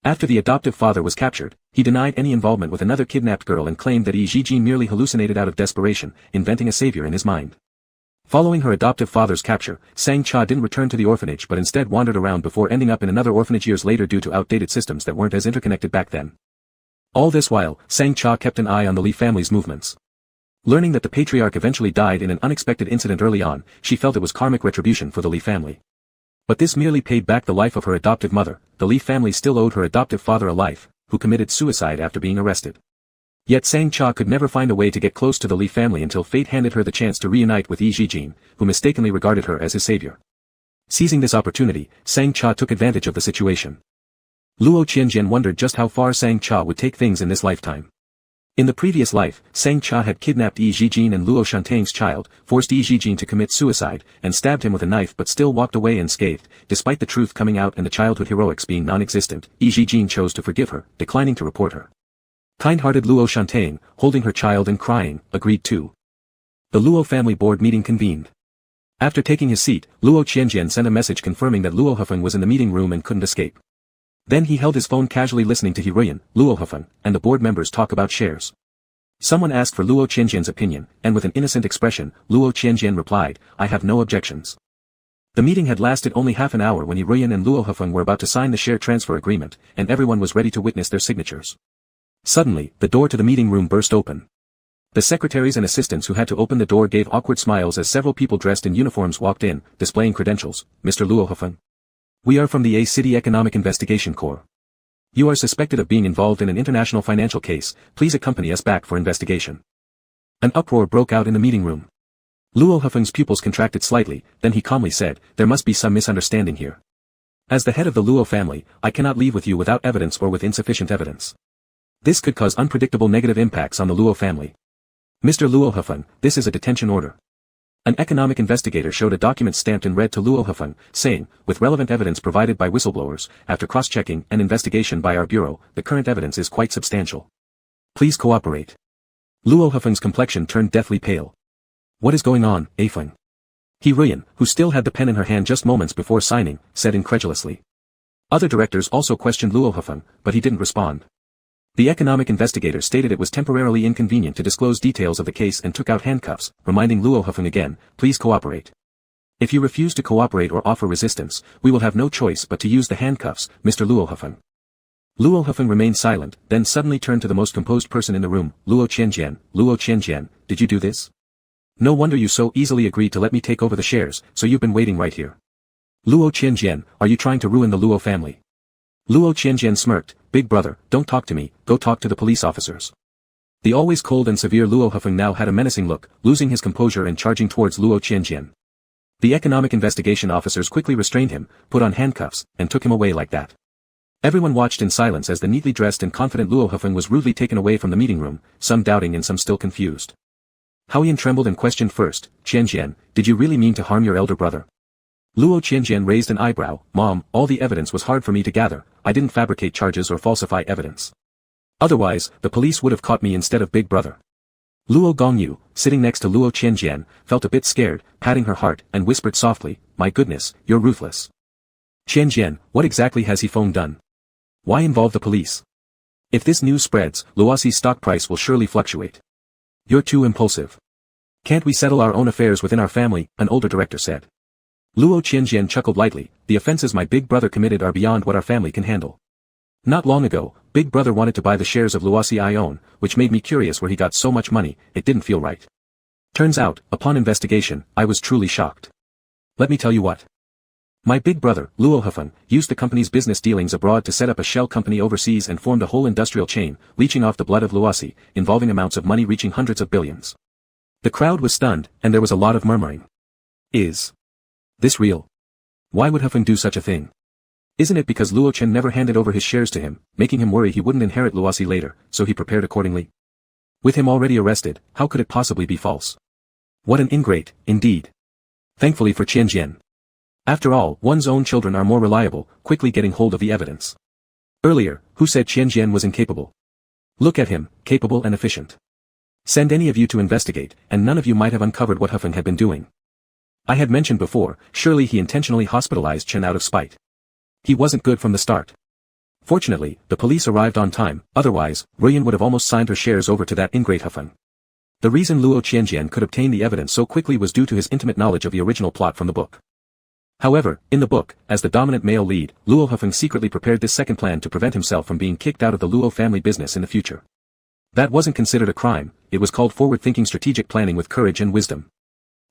After the adoptive father was captured, he denied any involvement with another kidnapped girl and claimed that Yi merely hallucinated out of desperation, inventing a savior in his mind. Following her adoptive father's capture, Sang Cha didn't return to the orphanage but instead wandered around before ending up in another orphanage years later due to outdated systems that weren't as interconnected back then. All this while, Sang Cha kept an eye on the Lee family's movements. Learning that the patriarch eventually died in an unexpected incident early on, she felt it was karmic retribution for the Lee family. But this merely paid back the life of her adoptive mother. The Lee family still owed her adoptive father a life, who committed suicide after being arrested. Yet Sang Cha could never find a way to get close to the Lee family until fate handed her the chance to reunite with Yi Jijin, who mistakenly regarded her as his savior. Seizing this opportunity, Sang Cha took advantage of the situation. Luo Qianjian wondered just how far Sang Cha would take things in this lifetime. In the previous life, Sang Cha had kidnapped Yi Jijin and Luo Shantang's child, forced Yi Jijin to commit suicide, and stabbed him with a knife but still walked away unscathed. Despite the truth coming out and the childhood heroics being non-existent, Yi Jijin chose to forgive her, declining to report her. Kind-hearted Luo Shantang, holding her child and crying, agreed too. The Luo family board meeting convened. After taking his seat, Luo Qianjian sent a message confirming that Luo Hefeng was in the meeting room and couldn't escape. Then he held his phone casually listening to Hiruyan, Luo Hefeng, and the board members talk about shares. Someone asked for Luo Qianjian's opinion, and with an innocent expression, Luo Qianjian replied, I have no objections. The meeting had lasted only half an hour when Hiruyan and Luo Hefeng were about to sign the share transfer agreement, and everyone was ready to witness their signatures. Suddenly, the door to the meeting room burst open. The secretaries and assistants who had to open the door gave awkward smiles as several people dressed in uniforms walked in, displaying credentials. Mr. Luo Hefeng. We are from the A City Economic Investigation Corps. You are suspected of being involved in an international financial case. Please accompany us back for investigation. An uproar broke out in the meeting room. Luo Hefeng's pupils contracted slightly, then he calmly said, there must be some misunderstanding here. As the head of the Luo family, I cannot leave with you without evidence or with insufficient evidence. This could cause unpredictable negative impacts on the Luo family. Mr. Luo Hefeng, this is a detention order. An economic investigator showed a document stamped in red to Luo Hefeng, saying, with relevant evidence provided by whistleblowers, after cross-checking and investigation by our bureau, the current evidence is quite substantial. Please cooperate. Luo Hefeng's complexion turned deathly pale. What is going on, Afeng? Hiruyan, who still had the pen in her hand just moments before signing, said incredulously. Other directors also questioned Luo Hefeng, but he didn't respond. The economic investigator stated it was temporarily inconvenient to disclose details of the case and took out handcuffs, reminding Luo Hefeng again, please cooperate. If you refuse to cooperate or offer resistance, we will have no choice but to use the handcuffs, Mr. Luo Hefeng. Luo Hefeng remained silent, then suddenly turned to the most composed person in the room, Luo Qianjian, did you do this? No wonder you so easily agreed to let me take over the shares, so you've been waiting right here. Luo Qianjian, are you trying to ruin the Luo family? Luo Qianjian smirked, big brother, don't talk to me, go talk to the police officers. The always cold and severe Luo Hefeng now had a menacing look, losing his composure and charging towards Luo Qianjian. The economic investigation officers quickly restrained him, put on handcuffs, and took him away like that. Everyone watched in silence as the neatly dressed and confident Luo Hefeng was rudely taken away from the meeting room, some doubting and some still confused. Haoyan trembled and questioned first, Qianjian, did you really mean to harm your elder brother? Luo Qianjian raised an eyebrow, Mom, all the evidence was hard for me to gather, I didn't fabricate charges or falsify evidence. Otherwise, the police would have caught me instead of big brother. Luo Gongyu, sitting next to Luo Qianjian, felt a bit scared, patting her heart, and whispered softly, my goodness, you're ruthless. Qianjian, what exactly has Hifeng done? Why involve the police? If this news spreads, Luosi's stock price will surely fluctuate. You're too impulsive. Can't we settle our own affairs within our family, an older director said. Luo Qianjian chuckled lightly, the offenses my big brother committed are beyond what our family can handle. Not long ago, big brother wanted to buy the shares of Luosi I own, which made me curious where he got so much money, it didn't feel right. Turns out, upon investigation, I was truly shocked. Let me tell you what. My big brother, Luo Hefeng, used the company's business dealings abroad to set up a shell company overseas and formed a whole industrial chain, leeching off the blood of Luosi, involving amounts of money reaching hundreds of billions. The crowd was stunned, and there was a lot of murmuring. Is this real? Why would Hefeng do such a thing? Isn't it because Luo Chen never handed over his shares to him, making him worry he wouldn't inherit Luosi later, so he prepared accordingly? With him already arrested, how could it possibly be false? What an ingrate, indeed. Thankfully for Qianjian. After all, one's own children are more reliable, quickly getting hold of the evidence. Earlier, who said Qianjian was incapable? Look at him, capable and efficient. Send any of you to investigate, and none of you might have uncovered what Hefeng had been doing. I had mentioned before, surely he intentionally hospitalized Chen out of spite. He wasn't good from the start. Fortunately, the police arrived on time, otherwise, Ruyan would have almost signed her shares over to that ingrate Hufeng. The reason Luo Qianjian could obtain the evidence so quickly was due to his intimate knowledge of the original plot from the book. However, in the book, as the dominant male lead, Luo Hufeng secretly prepared this second plan to prevent himself from being kicked out of the Luo family business in the future. That wasn't considered a crime, it was called forward-thinking strategic planning with courage and wisdom.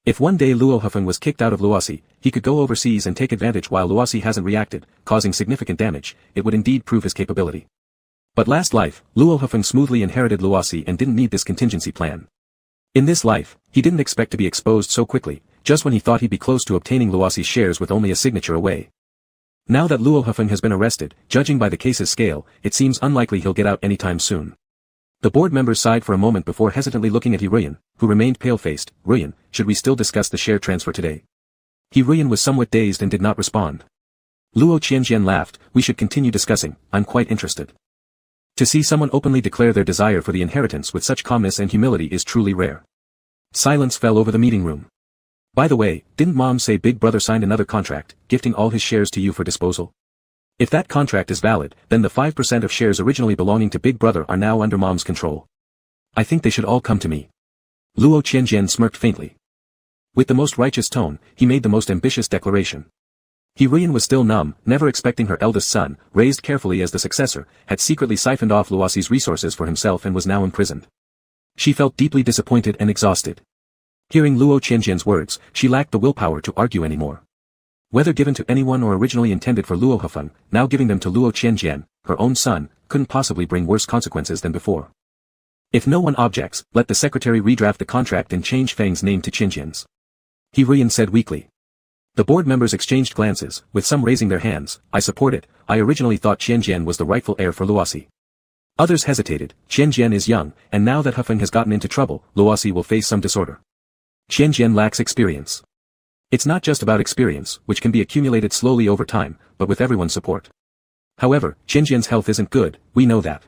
If one day Luo Hufeng was kicked out of Luosi, he could go overseas and take advantage while Luosi hasn't reacted, causing significant damage. It would indeed prove his capability. But last life, Luo Hufeng smoothly inherited Luosi and didn't need this contingency plan. In this life, he didn't expect to be exposed so quickly, just when he thought he'd be close to obtaining Luosi's shares with only a signature away. Now that Luo Hufeng has been arrested, judging by the case's scale, it seems unlikely he'll get out anytime soon. The board members sighed for a moment before hesitantly looking at Ruyan, who remained pale-faced. Ruyan, should we still discuss the share transfer today? Ruyan was somewhat dazed and did not respond. Luo Qianjian laughed. We should continue discussing, I'm quite interested. To see someone openly declare their desire for the inheritance with such calmness and humility is truly rare. Silence fell over the meeting room. By the way, didn't Mom say Big Brother signed another contract, gifting all his shares to you for disposal? If that contract is valid, then the 5% of shares originally belonging to Big Brother are now under Mom's control. I think they should all come to me. Luo Qianjian smirked faintly. With the most righteous tone, he made the most ambitious declaration. Ruyan was still numb, never expecting her eldest son, raised carefully as the successor, had secretly siphoned off Luosi's resources for himself and was now imprisoned. She felt deeply disappointed and exhausted. Hearing Luo Qianjian's words, she lacked the willpower to argue anymore. Whether given to anyone or originally intended for Luo Hufeng, now giving them to Luo Qianjian, her own son, couldn't possibly bring worse consequences than before. If no one objects, let the secretary redraft the contract and change Feng's name to Qianjian's. Ruyan said weakly. The board members exchanged glances, with some raising their hands. I support it. I originally thought Qianjian was the rightful heir for Luosi. Others hesitated. Qianjian is young, and now that Hufeng has gotten into trouble, Luosi will face some disorder. Qianjian lacks experience. It's not just about experience, which can be accumulated slowly over time, but with everyone's support. However, Qianjian's health isn't good, we know that.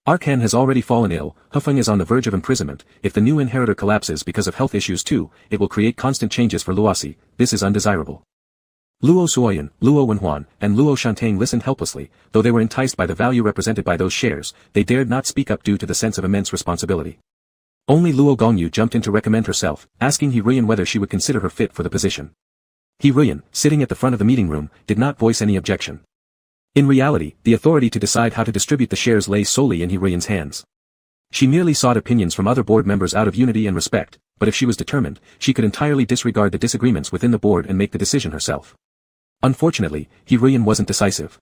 Arkan has already fallen ill, Hufeng is on the verge of imprisonment. If the new inheritor collapses because of health issues too, it will create constant changes for Luosi. This is undesirable. Luo Suoyan, Luo Wenhuan, and Luo Shantang listened helplessly. Though they were enticed by the value represented by those shares, they dared not speak up due to the sense of immense responsibility. Only Luo Gongyu jumped in to recommend herself, asking Ruyan whether she would consider her fit for the position. Ruyan, sitting at the front of the meeting room, did not voice any objection. In reality, the authority to decide how to distribute the shares lay solely in Ruyan's hands. She merely sought opinions from other board members out of unity and respect, but if she was determined, she could entirely disregard the disagreements within the board and make the decision herself. Unfortunately, Ruyan wasn't decisive.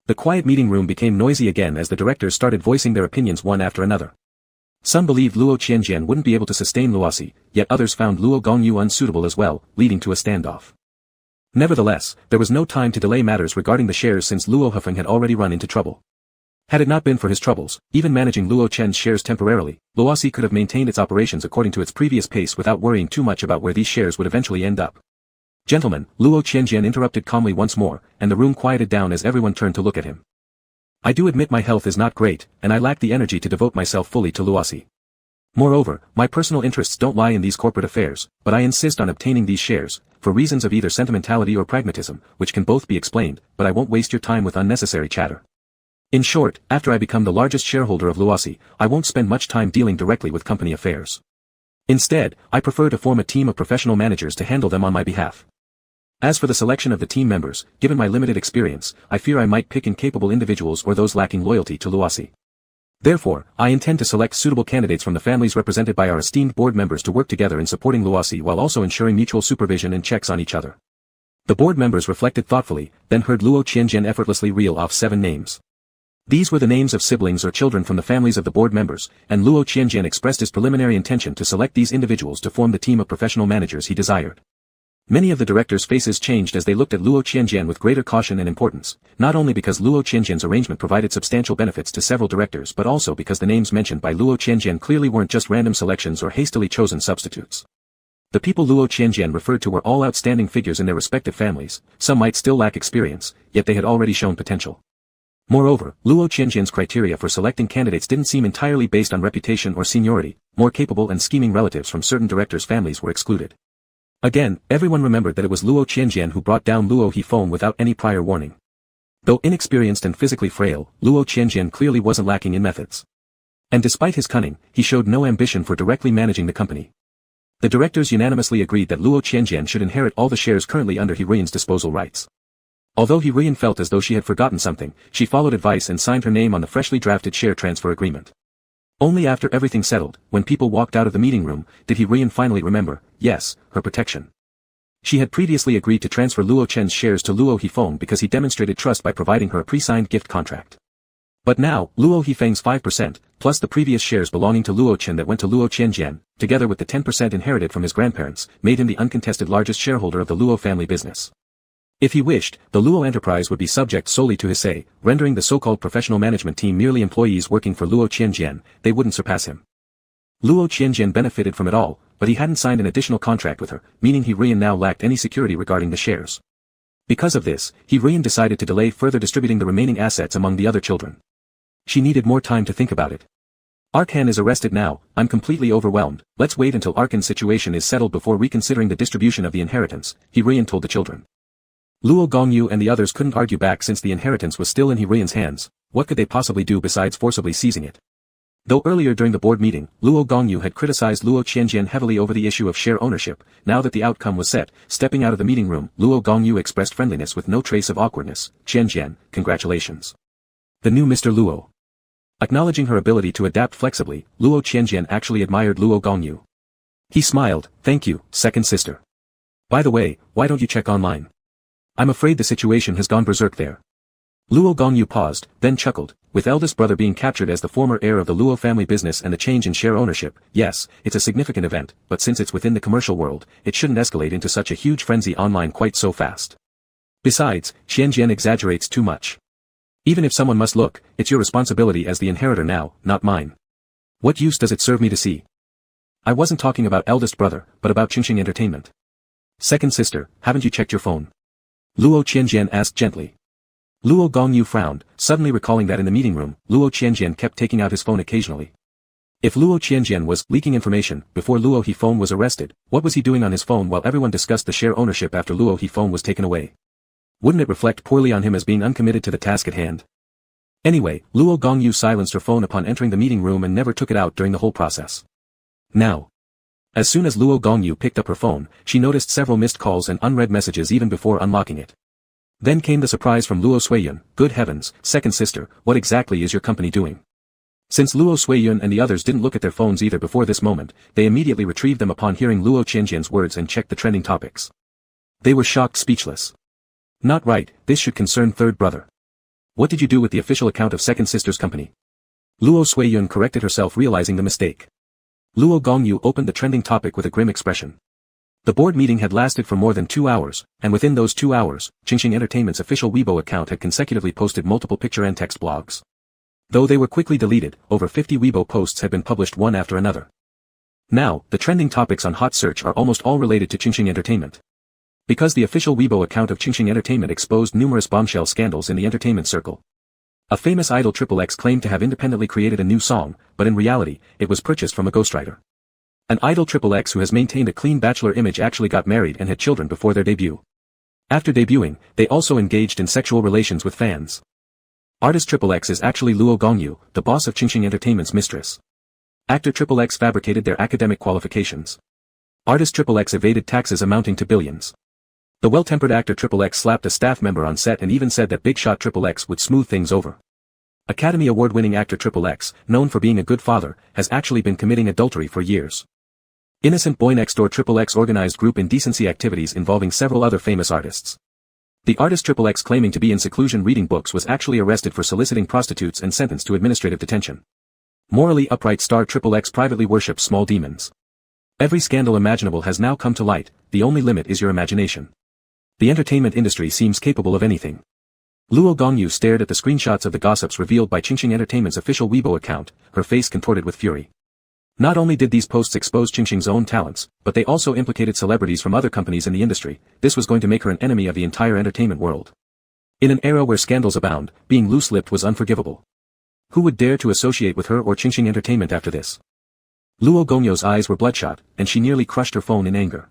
The quiet meeting room became noisy again as the directors started voicing their opinions one after another. Some believed Luo Qianjian wouldn't be able to sustain Luosi, yet others found Luo Gongyu unsuitable as well, leading to a standoff. Nevertheless, there was no time to delay matters regarding the shares since Luo Hufeng had already run into trouble. Had it not been for his troubles, even managing Luo Chen's shares temporarily, Luosi could have maintained its operations according to its previous pace without worrying too much about where these shares would eventually end up. Gentlemen, Luo Qianjian interrupted calmly once more, and the room quieted down as everyone turned to look at him. I do admit my health is not great, and I lack the energy to devote myself fully to Luosi. Moreover, my personal interests don't lie in these corporate affairs, but I insist on obtaining these shares, for reasons of either sentimentality or pragmatism, which can both be explained, but I won't waste your time with unnecessary chatter. In short, after I become the largest shareholder of Luosi, I won't spend much time dealing directly with company affairs. Instead, I prefer to form a team of professional managers to handle them on my behalf. As for the selection of the team members, given my limited experience, I fear I might pick incapable individuals or those lacking loyalty to Luosi. Therefore, I intend to select suitable candidates from the families represented by our esteemed board members to work together in supporting Luosi while also ensuring mutual supervision and checks on each other. The board members reflected thoughtfully, then heard Luo Qianjian effortlessly reel off 7 names. These were the names of siblings or children from the families of the board members, and Luo Qianjian expressed his preliminary intention to select these individuals to form the team of professional managers he desired. Many of the directors' faces changed as they looked at Luo Qianjian with greater caution and importance, not only because Luo Qianjian's arrangement provided substantial benefits to several directors but also because the names mentioned by Luo Qianjian clearly weren't just random selections or hastily chosen substitutes. The people Luo Qianjian referred to were all outstanding figures in their respective families. Some might still lack experience, yet they had already shown potential. Moreover, Luo Qianjian's criteria for selecting candidates didn't seem entirely based on reputation or seniority. More capable and scheming relatives from certain directors' families were excluded. Again, everyone remembered that it was Luo Qianjian who brought down Luo Hifeng without any prior warning. Though inexperienced and physically frail, Luo Qianjian clearly wasn't lacking in methods. And despite his cunning, he showed no ambition for directly managing the company. The directors unanimously agreed that Luo Qianjian should inherit all the shares currently under He Ruian's disposal rights. Although He Ruian felt as though she had forgotten something, she followed advice and signed her name on the freshly drafted share transfer agreement. Only after everything settled, when people walked out of the meeting room, did He Ruian finally remember, yes, her protection. She had previously agreed to transfer Luo Chen's shares to Luo Hifeng because he demonstrated trust by providing her a pre-signed gift contract. But now, Luo Hifeng's 5%, plus the previous shares belonging to Luo Chen that went to Luo Qianjian, together with the 10% inherited from his grandparents, made him the uncontested largest shareholder of the Luo family business. If he wished, the Luo enterprise would be subject solely to his say, rendering the so-called professional management team merely employees working for Luo Qianjian. They wouldn't surpass him. Luo Qianjian benefited from it all, but he hadn't signed an additional contract with her, meaning He Ruian now lacked any security regarding the shares. Because of this, He Ruian decided to delay further distributing the remaining assets among the other children. She needed more time to think about it. Arkhan is arrested now, I'm completely overwhelmed, let's wait until Arkhan's situation is settled before reconsidering the distribution of the inheritance, He Ruian told the children. Luo Gongyu and the others couldn't argue back since the inheritance was still in He Ruian's hands. What could they possibly do besides forcibly seizing it? Though earlier during the board meeting, Luo Gongyu had criticized Luo Qianjian heavily over the issue of share ownership, now that the outcome was set, stepping out of the meeting room, Luo Gongyu expressed friendliness with no trace of awkwardness. Qianjian, congratulations. The new Mr. Luo. Acknowledging her ability to adapt flexibly, Luo Qianjian actually admired Luo Gongyu. He smiled, thank you, second sister. By the way, why don't you check online? I'm afraid the situation has gone berserk there. Luo Gongyu paused, then chuckled, with eldest brother being captured as the former heir of the Luo family business and the change in share ownership. Yes, it's a significant event, but since it's within the commercial world, it shouldn't escalate into such a huge frenzy online quite so fast. Besides, Qianjian exaggerates too much. Even if someone must look, it's your responsibility as the inheritor now, not mine. What use does it serve me to see? I wasn't talking about eldest brother, but about Qingxing Entertainment. Second sister, haven't you checked your phone? Luo Qianjian asked gently. Luo Gongyu frowned, suddenly recalling that in the meeting room, Luo Qianjian kept taking out his phone occasionally. If Luo Qianjian was leaking information before Luo Hifeng was arrested, what was he doing on his phone while everyone discussed the share ownership after Luo Hifeng was taken away? Wouldn't it reflect poorly on him as being uncommitted to the task at hand? Anyway, Luo Gongyu silenced her phone upon entering the meeting room and never took it out during the whole process. Now. As soon as Luo Gongyu picked up her phone, she noticed several missed calls and unread messages even before unlocking it. Then came the surprise from Luo Suiyun, good heavens, second sister, what exactly is your company doing? Since Luo Suiyun and the others didn't look at their phones either before this moment, they immediately retrieved them upon hearing Luo Qianjian's words and checked the trending topics. They were shocked speechless. Not right, this should concern third brother. What did you do with the official account of second sister's company? Luo Suiyun corrected herself realizing the mistake. Luo Gongyu opened the trending topic with a grim expression. The board meeting had lasted for more than 2 hours, and within those 2 hours, Qingxing Entertainment's official Weibo account had consecutively posted multiple picture and text blogs. Though they were quickly deleted, over 50 Weibo posts had been published one after another. Now, the trending topics on Hot Search are almost all related to Qingxing Entertainment. Because the official Weibo account of Qingxing Entertainment exposed numerous bombshell scandals in the entertainment circle. A famous idol XXX claimed to have independently created a new song, but in reality, it was purchased from a ghostwriter. An idol XXX who has maintained a clean bachelor image actually got married and had children before their debut. After debuting, they also engaged in sexual relations with fans. Artist XXX is actually Luo Gongyu, the boss of Qingxing Entertainment's mistress. Actor XXX fabricated their academic qualifications. Artist XXX evaded taxes amounting to billions. The well-tempered actor XXX slapped a staff member on set and even said that big shot XXX would smooth things over. Academy Award-winning actor XXX, known for being a good father, has actually been committing adultery for years. Innocent Boy Next Door XXX organized group indecency activities involving several other famous artists. The artist XXX claiming to be in seclusion reading books was actually arrested for soliciting prostitutes and sentenced to administrative detention. Morally upright star XXX privately worships small demons. Every scandal imaginable has now come to light, the only limit is your imagination. The entertainment industry seems capable of anything. Luo Gongyu stared at the screenshots of the gossips revealed by Qingxing Entertainment's official Weibo account, her face contorted with fury. Not only did these posts expose Qingxing's own talents, but they also implicated celebrities from other companies in the industry. This was going to make her an enemy of the entire entertainment world. In an era where scandals abound, being loose-lipped was unforgivable. Who would dare to associate with her or Qingxing Entertainment after this? Luo Gongyu's eyes were bloodshot, and she nearly crushed her phone in anger.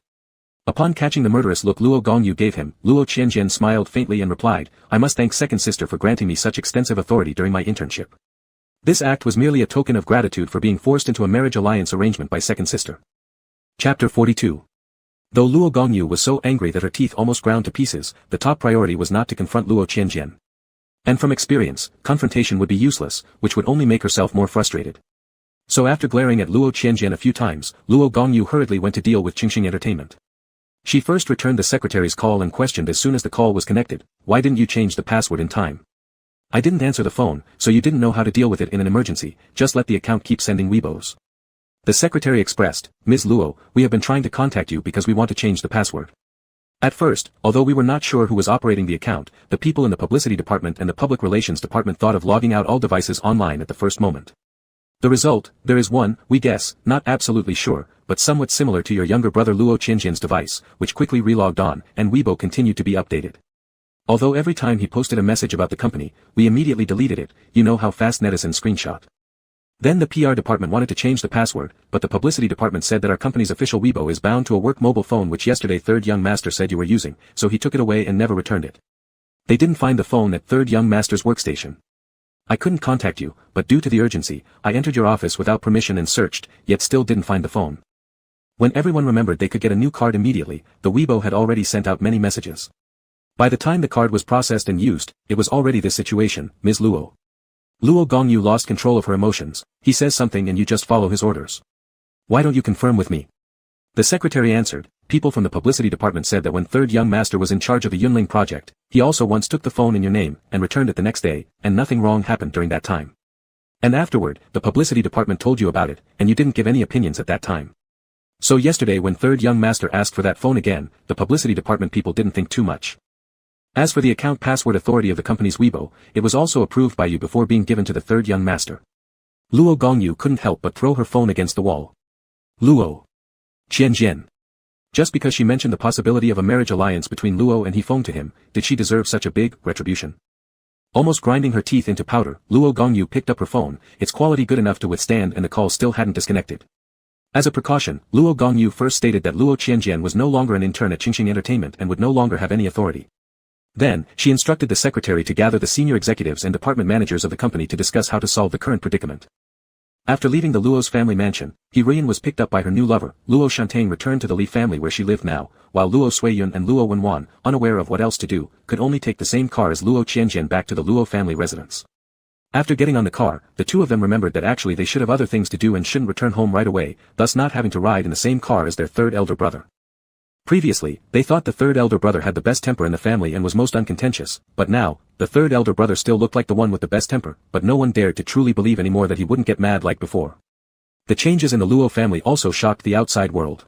Upon catching the murderous look Luo Gongyu gave him, Luo Qianjian smiled faintly and replied, I must thank second sister for granting me such extensive authority during my internship. This act was merely a token of gratitude for being forced into a marriage alliance arrangement by second sister. Chapter 42. Though Luo Gongyu was so angry that her teeth almost ground to pieces, the top priority was not to confront Luo Qianjian. And from experience, confrontation would be useless, which would only make herself more frustrated. So after glaring at Luo Qianjian a few times, Luo Gongyu hurriedly went to deal with Qingxing Entertainment. She first returned the secretary's call and questioned as soon as the call was connected, why didn't you change the password in time? I didn't answer the phone, so you didn't know how to deal with it in an emergency, just let the account keep sending Weibos. The secretary expressed, Ms. Luo, we have been trying to contact you because we want to change the password. At first, although we were not sure who was operating the account, the people in the publicity department and the public relations department thought of logging out all devices online at the first moment. The result, there is one, we guess, not absolutely sure, but somewhat similar to your younger brother Luo Qianjian's device, which quickly relogged on, and Weibo continued to be updated. Although every time he posted a message about the company, we immediately deleted it, you know how fast netizens screenshot. Then the PR department wanted to change the password, but the publicity department said that our company's official Weibo is bound to a work mobile phone which yesterday Third Young Master said you were using, so he took it away and never returned it. They didn't find the phone at Third Young Master's workstation. I couldn't contact you, but due to the urgency, I entered your office without permission and searched, yet still didn't find the phone. When everyone remembered they could get a new card immediately, the Weibo had already sent out many messages. By the time the card was processed and used, it was already this situation, Ms. Luo. Luo Gongyu lost control of her emotions, he says something and you just follow his orders. Why don't you confirm with me? The secretary answered, people from the publicity department said that when Third Young Master was in charge of the Yunling project, he also once took the phone in your name and returned it the next day, and nothing wrong happened during that time. And afterward, the publicity department told you about it, and you didn't give any opinions at that time. So yesterday when Third Young Master asked for that phone again, the publicity department people didn't think too much. As for the account password authority of the company's Weibo, it was also approved by you before being given to the Third Young Master. Luo Gongyu couldn't help but throw her phone against the wall. Luo Qianjian. Just because she mentioned the possibility of a marriage alliance between Luo and he phoned to him, did she deserve such a big retribution? Almost grinding her teeth into powder, Luo Gongyu picked up her phone, its quality good enough to withstand and the call still hadn't disconnected. As a precaution, Luo Gongyu first stated that Luo Qianjian was no longer an intern at Qingxing Entertainment and would no longer have any authority. Then, she instructed the secretary to gather the senior executives and department managers of the company to discuss how to solve the current predicament. After leaving the Luo's family mansion, He-Rian was picked up by her new lover. Luo Shantang returned to the Li family where she lived now, while Luo Suiyun and Luo Wenwan, unaware of what else to do, could only take the same car as Luo Qianjian back to the Luo family residence. After getting on the car, the two of them remembered that actually they should have other things to do and shouldn't return home right away, thus not having to ride in the same car as their third elder brother. Previously, they thought the third elder brother had the best temper in the family and was most uncontentious, but now, the third elder brother still looked like the one with the best temper, but no one dared to truly believe anymore that he wouldn't get mad like before. The changes in the Luo family also shocked the outside world.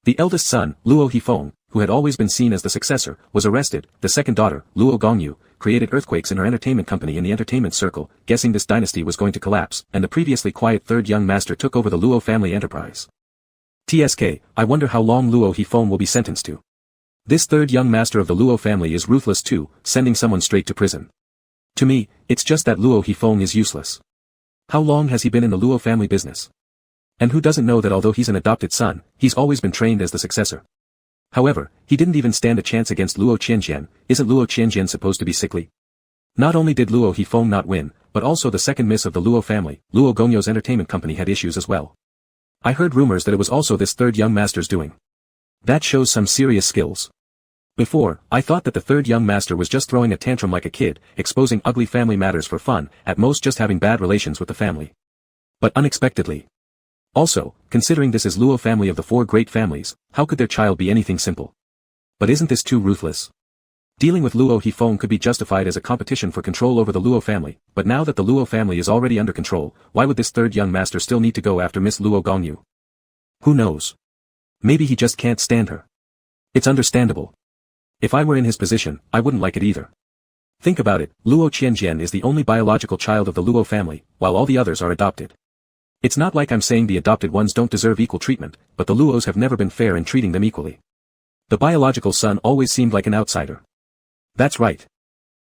The eldest son, Luo Hifeng, who had always been seen as the successor, was arrested. The second daughter, Luo Gongyu, created earthquakes in her entertainment company in the entertainment circle, guessing this dynasty was going to collapse, and the previously quiet third young master took over the Luo family enterprise. TSK, I wonder how long Luo Hifeng will be sentenced to. This third young master of the Luo family is ruthless too, sending someone straight to prison. To me, it's just that Luo Hifeng is useless. How long has he been in the Luo family business? And who doesn't know that although he's an adopted son, he's always been trained as the successor. However, he didn't even stand a chance against Luo Qianjian. Isn't Luo Qianjian supposed to be sickly? Not only did Luo Hifeng not win, but also the second miss of the Luo family, Luo Gongyo's entertainment company had issues as well. I heard rumors that it was also this third young master's doing. That shows some serious skills. Before, I thought that the third young master was just throwing a tantrum like a kid, exposing ugly family matters for fun, at most just having bad relations with the family. But unexpectedly. Also, considering this is Luo family of the four great families, how could their child be anything simple? But isn't this too ruthless? Dealing with Luo Hifeng could be justified as a competition for control over the Luo family, but now that the Luo family is already under control, why would this third young master still need to go after Miss Luo Gongyu? Who knows? Maybe he just can't stand her. It's understandable. If I were in his position, I wouldn't like it either. Think about it, Luo Qianjian is the only biological child of the Luo family, while all the others are adopted. It's not like I'm saying the adopted ones don't deserve equal treatment, but the Luos have never been fair in treating them equally. The biological son always seemed like an outsider. That's right.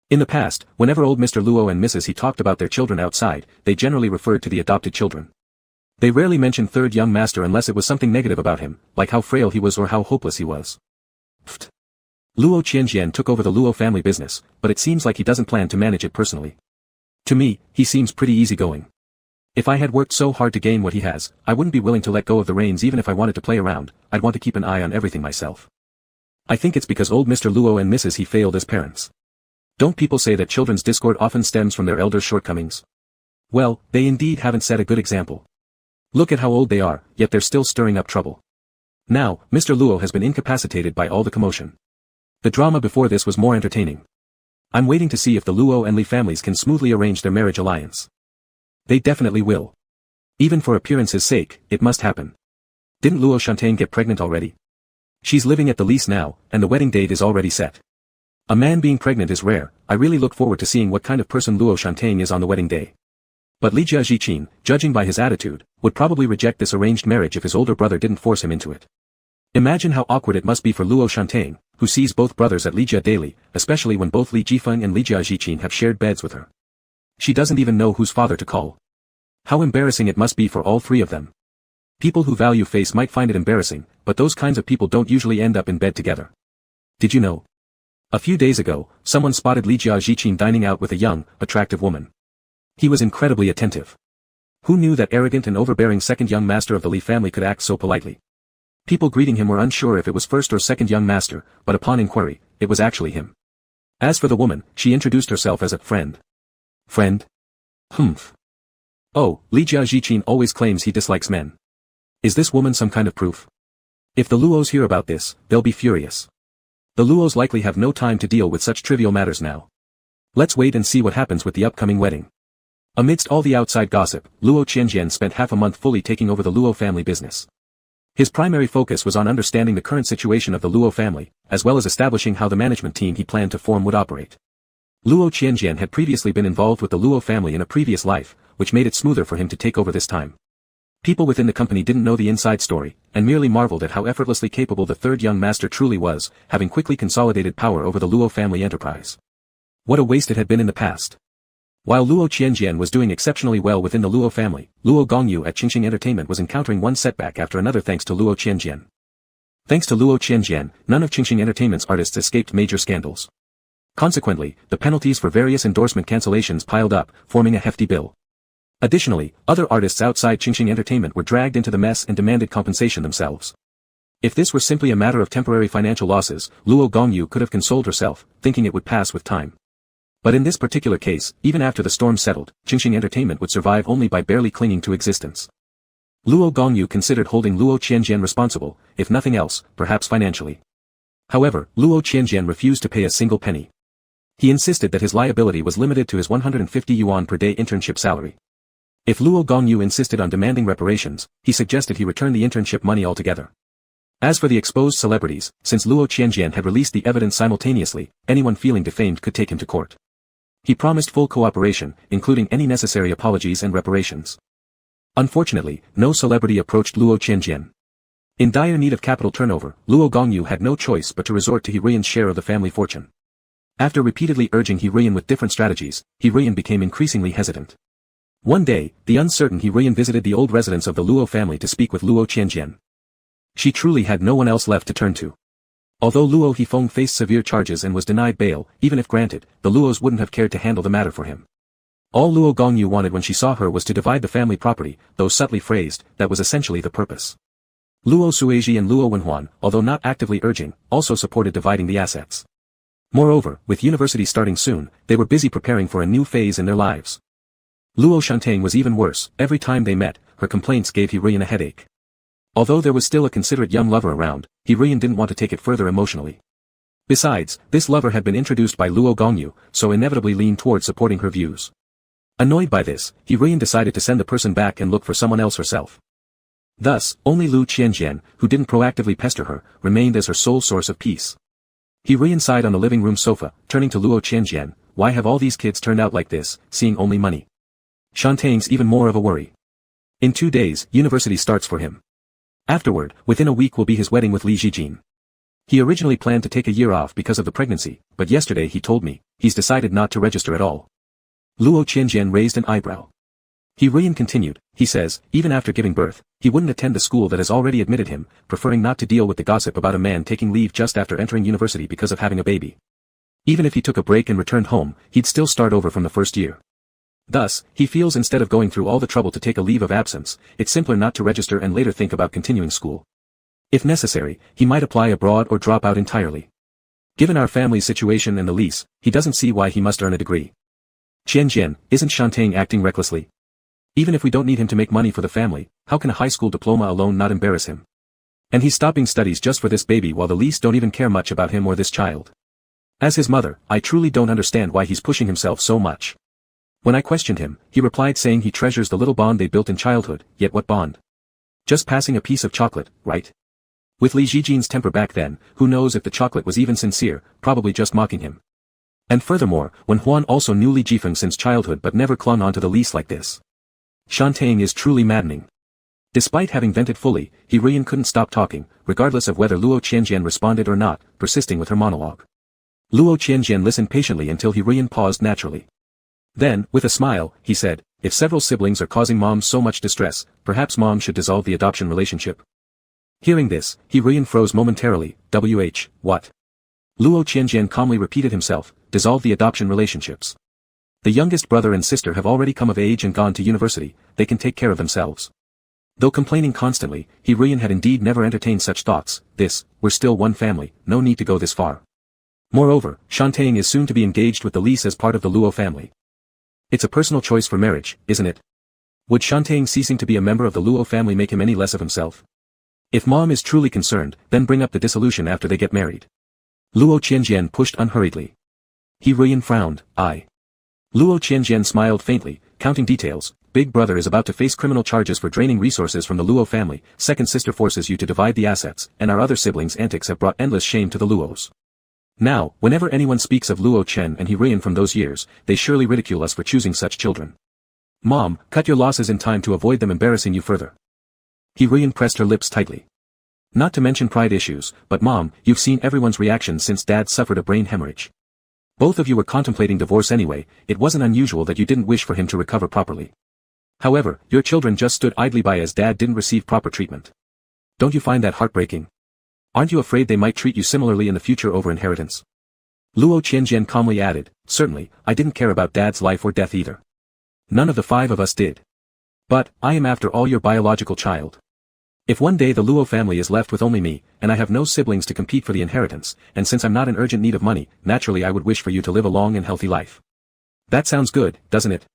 In the past, whenever old Mr. Luo and Mrs. He talked about their children outside, they generally referred to the adopted children. They rarely mentioned third young master unless it was something negative about him, like how frail he was or how hopeless he was. Pfft. Luo Qianjian took over the Luo family business, but it seems like he doesn't plan to manage it personally. To me, he seems pretty easygoing. If I had worked so hard to gain what he has, I wouldn't be willing to let go of the reins even if I wanted to play around. I'd want to keep an eye on everything myself. I think it's because old Mr. Luo and Mrs. He failed as parents. Don't people say that children's discord often stems from their elders' shortcomings? Well, they indeed haven't set a good example. Look at how old they are, yet they're still stirring up trouble. Now, Mr. Luo has been incapacitated by all the commotion. The drama before this was more entertaining. I'm waiting to see if the Luo and Li families can smoothly arrange their marriage alliance. They definitely will. Even for appearance's sake, it must happen. Didn't Luo Shantain get pregnant already? She's living at the lease now, and the wedding date is already set. A man being pregnant is rare. I really look forward to seeing what kind of person Luo Shantain is on the wedding day. But Li Jiaqin, judging by his attitude, would probably reject this arranged marriage if his older brother didn't force him into it. Imagine how awkward it must be for Luo Shantain, who sees both brothers at Li Jia daily, especially when both Li Jifeng and Li Jiaqin have shared beds with her. She doesn't even know whose father to call. How embarrassing it must be for all three of them. People who value face might find it embarrassing, but those kinds of people don't usually end up in bed together. Did you know? A few days ago, someone spotted Li Jiaqin dining out with a young, attractive woman. He was incredibly attentive. Who knew that arrogant and overbearing second young master of the Li family could act so politely? People greeting him were unsure if it was first or second young master, but upon inquiry, it was actually him. As for the woman, she introduced herself as a friend. Friend? Humph. Oh, Li Jiaqin always claims he dislikes men. Is this woman some kind of proof? If the Luos hear about this, they'll be furious. The Luos likely have no time to deal with such trivial matters now. Let's wait and see what happens with the upcoming wedding. Amidst all the outside gossip, Luo Qianjian spent half a month fully taking over the Luo family business. His primary focus was on understanding the current situation of the Luo family, as well as establishing how the management team he planned to form would operate. Luo Qianjian had previously been involved with the Luo family in a previous life, which made it smoother for him to take over this time. People within the company didn't know the inside story, and merely marveled at how effortlessly capable the third young master truly was, having quickly consolidated power over the Luo family enterprise. What a waste it had been in the past. While Luo Qianjian was doing exceptionally well within the Luo family, Luo Gongyu at Qingxing Entertainment was encountering one setback after another thanks to Luo Qianjian. Thanks to Luo Qianjian, none of Qingxing Entertainment's artists escaped major scandals. Consequently, the penalties for various endorsement cancellations piled up, forming a hefty bill. Additionally, other artists outside Qingxing Entertainment were dragged into the mess and demanded compensation themselves. If this were simply a matter of temporary financial losses, Luo Gongyu could have consoled herself, thinking it would pass with time. But in this particular case, even after the storm settled, Qingxing Entertainment would survive only by barely clinging to existence. Luo Gongyu considered holding Luo Qianjian responsible, if nothing else, perhaps financially. However, Luo Qianjian refused to pay a single penny. He insisted that his liability was limited to his 150 yuan per day internship salary. If Luo Gongyu insisted on demanding reparations, he suggested he return the internship money altogether. As for the exposed celebrities, since Luo Qianjian had released the evidence simultaneously, anyone feeling defamed could take him to court. He promised full cooperation, including any necessary apologies and reparations. Unfortunately, no celebrity approached Luo Qianjian. In dire need of capital turnover, Luo Gongyu had no choice but to resort to He Ruiyan's share of the family fortune. After repeatedly urging He Ruiyan with different strategies, He Ruiyan became increasingly hesitant. One day, the uncertain He Ruiyan visited the old residence of the Luo family to speak with Luo Qianjian. She truly had no one else left to turn to. Although Luo Hifeng faced severe charges and was denied bail, even if granted, the Luos wouldn't have cared to handle the matter for him. All Luo Gongyu wanted when she saw her was to divide the family property, though subtly phrased, that was essentially the purpose. Luo Suizhi and Luo Wenhuan, although not actively urging, also supported dividing the assets. Moreover, with university starting soon, they were busy preparing for a new phase in their lives. Luo Shantain was even worse. Every time they met, her complaints gave He Ruiyan a headache. Although there was still a considerate young lover around, He Ruiyan didn't want to take it further emotionally. Besides, this lover had been introduced by Luo Gongyu, so inevitably leaned toward supporting her views. Annoyed by this, He Ruiyan decided to send the person back and look for someone else herself. Thus, only Luo Qianjian, who didn't proactively pester her, remained as her sole source of peace. He Ruiyan sighed on the living room sofa, turning to Luo Qianjian, why have all these kids turned out like this, seeing only money? Shantain's even more of a worry. In 2 days, university starts for him. Afterward, within a week will be his wedding with Li Zijin. He originally planned to take a year off because of the pregnancy, but yesterday he told me, he's decided not to register at all. Luo Qianjian raised an eyebrow. Rian continued, he says, even after giving birth, he wouldn't attend the school that has already admitted him, preferring not to deal with the gossip about a man taking leave just after entering university because of having a baby. Even if he took a break and returned home, he'd still start over from the first year. Thus, he feels instead of going through all the trouble to take a leave of absence, it's simpler not to register and later think about continuing school. If necessary, he might apply abroad or drop out entirely. Given our family's situation and the lease, he doesn't see why he must earn a degree. Jian, isn't Shantae acting recklessly? Even if we don't need him to make money for the family, how can a high school diploma alone not embarrass him? And he's stopping studies just for this baby while the lease don't even care much about him or this child. As his mother, I truly don't understand why he's pushing himself so much. When I questioned him, he replied saying he treasures the little bond they built in childhood, yet what bond? Just passing a piece of chocolate, right? With Li Zijin's temper back then, who knows if the chocolate was even sincere, probably just mocking him. And furthermore, when Huan also knew Li Jifeng since childhood but never clung onto the lease like this. Shantae is truly maddening. Despite having vented fully, Rian couldn't stop talking, regardless of whether Luo Qianjian responded or not, persisting with her monologue. Luo Qianjian listened patiently until Rian paused naturally. Then, with a smile, he said, if several siblings are causing mom so much distress, perhaps mom should dissolve the adoption relationship. Hearing this, Rian froze momentarily. What? Luo Qianjian calmly repeated himself, dissolve the adoption relationships. The youngest brother and sister have already come of age and gone to university, they can take care of themselves. Though complaining constantly, Rian had indeed never entertained such thoughts. We're still one family, no need to go this far. Moreover, Shantae is soon to be engaged with the lease as part of the Luo family. It's a personal choice for marriage, isn't it? Would Shantae ceasing to be a member of the Luo family make him any less of himself? If mom is truly concerned, then bring up the dissolution after they get married. Luo Qianjian pushed unhurriedly. Rian frowned, Luo Qianjian smiled faintly, counting details. Big brother is about to face criminal charges for draining resources from the Luo family, second sister forces you to divide the assets, and our other siblings' antics have brought endless shame to the Luos. Now, whenever anyone speaks of Luo Chen and Rian from those years, they surely ridicule us for choosing such children. Mom, cut your losses in time to avoid them embarrassing you further. Rian pressed her lips tightly. Not to mention pride issues, but mom, you've seen everyone's reaction since dad suffered a brain hemorrhage. Both of you were contemplating divorce anyway, it wasn't unusual that you didn't wish for him to recover properly. However, your children just stood idly by as dad didn't receive proper treatment. Don't you find that heartbreaking? Aren't you afraid they might treat you similarly in the future over inheritance? Luo Qianjian calmly added, certainly, I didn't care about dad's life or death either. None of the 5 of us did. But, I am after all your biological child. If one day the Luo family is left with only me, and I have no siblings to compete for the inheritance, and since I'm not in urgent need of money, naturally I would wish for you to live a long and healthy life. That sounds good, doesn't it?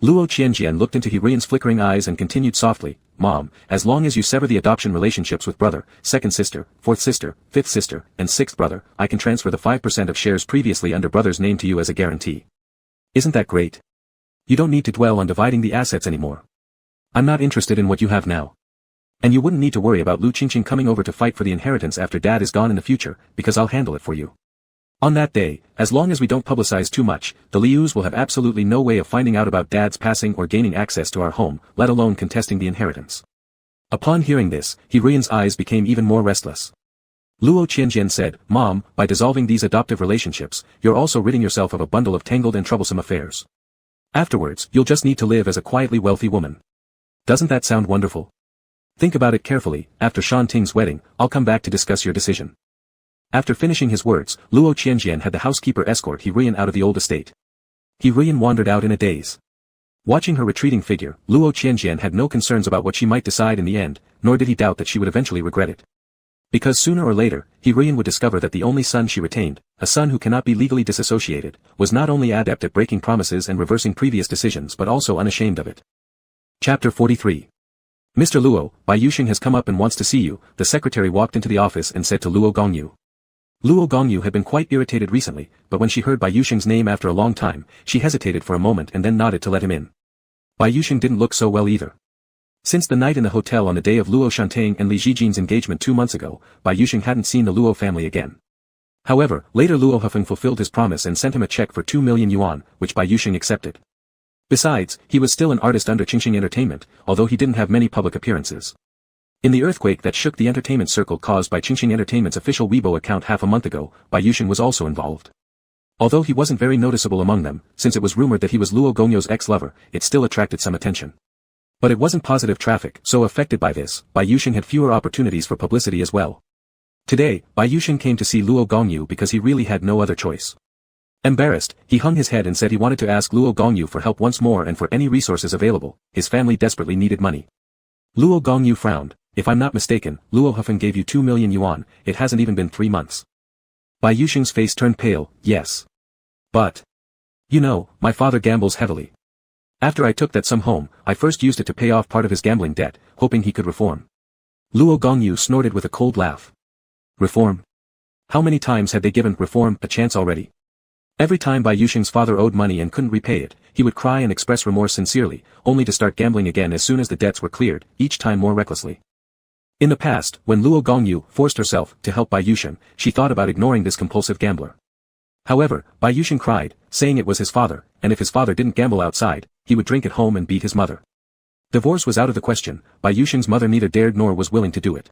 Luo Qianjian looked into Rian's flickering eyes and continued softly, Mom, as long as you sever the adoption relationships with brother, second sister, fourth sister, fifth sister, and sixth brother, I can transfer the 5% of shares previously under brother's name to you as a guarantee. Isn't that great? You don't need to dwell on dividing the assets anymore. I'm not interested in what you have now. And you wouldn't need to worry about Lu Qingqing coming over to fight for the inheritance after dad is gone in the future, because I'll handle it for you. On that day, as long as we don't publicize too much, the Lius will have absolutely no way of finding out about dad's passing or gaining access to our home, let alone contesting the inheritance. Upon hearing this, Rian's eyes became even more restless. Luo Qianjian said, Mom, by dissolving these adoptive relationships, you're also ridding yourself of a bundle of tangled and troublesome affairs. Afterwards, you'll just need to live as a quietly wealthy woman. Doesn't that sound wonderful? Think about it carefully, after Shan Ting's wedding, I'll come back to discuss your decision. After finishing his words, Luo Qianjian had the housekeeper escort Rian out of the old estate. Rian wandered out in a daze. Watching her retreating figure, Luo Qianjian had no concerns about what she might decide in the end, nor did he doubt that she would eventually regret it. Because sooner or later, Rian would discover that the only son she retained, a son who cannot be legally disassociated, was not only adept at breaking promises and reversing previous decisions but also unashamed of it. Chapter 43. Mr. Luo, Bai Yuxing has come up and wants to see you, the secretary walked into the office and said to Luo Gongyu. Luo Gongyu had been quite irritated recently, but when she heard Bai Yuxing's name after a long time, she hesitated for a moment and then nodded to let him in. Bai Yuxing didn't look so well either. Since the night in the hotel on the day of Luo Shantang and Li Zijin's engagement 2 months ago, Bai Yuxing hadn't seen the Luo family again. However, later Luo Hufeng fulfilled his promise and sent him a check for 2 million yuan, which Bai Yuxing accepted. Besides, he was still an artist under Qingxing Entertainment, although he didn't have many public appearances. In the earthquake that shook the entertainment circle caused by Qingxing Entertainment's official Weibo account half a month ago, Bai Yuxing was also involved. Although he wasn't very noticeable among them, since it was rumored that he was Luo Gongyo's ex-lover, it still attracted some attention. But it wasn't positive traffic, so affected by this, Bai Yusheng had fewer opportunities for publicity as well. Today, Bai Yusheng came to see Luo Gongyu because he really had no other choice. Embarrassed, he hung his head and said he wanted to ask Luo Gongyu for help once more and for any resources available. His family desperately needed money. Luo Gongyu frowned. If I'm not mistaken, Luo Hufeng gave you 2 million yuan, it hasn't even been 3 months. Bai Yusheng's face turned pale. Yes. But. You know, my father gambles heavily. After I took that sum home, I first used it to pay off part of his gambling debt, hoping he could reform. Luo Gongyu snorted with a cold laugh. Reform? How many times had they given reform a chance already? Every time Bai Yusheng's father owed money and couldn't repay it, he would cry and express remorse sincerely, only to start gambling again as soon as the debts were cleared, each time more recklessly. In the past, when Luo Gongyu forced herself to help Bai Yusheng, she thought about ignoring this compulsive gambler. However, Bai Yusheng cried, saying it was his father, and if his father didn't gamble outside, he would drink at home and beat his mother. Divorce was out of the question. Bai Yusheng's mother neither dared nor was willing to do it.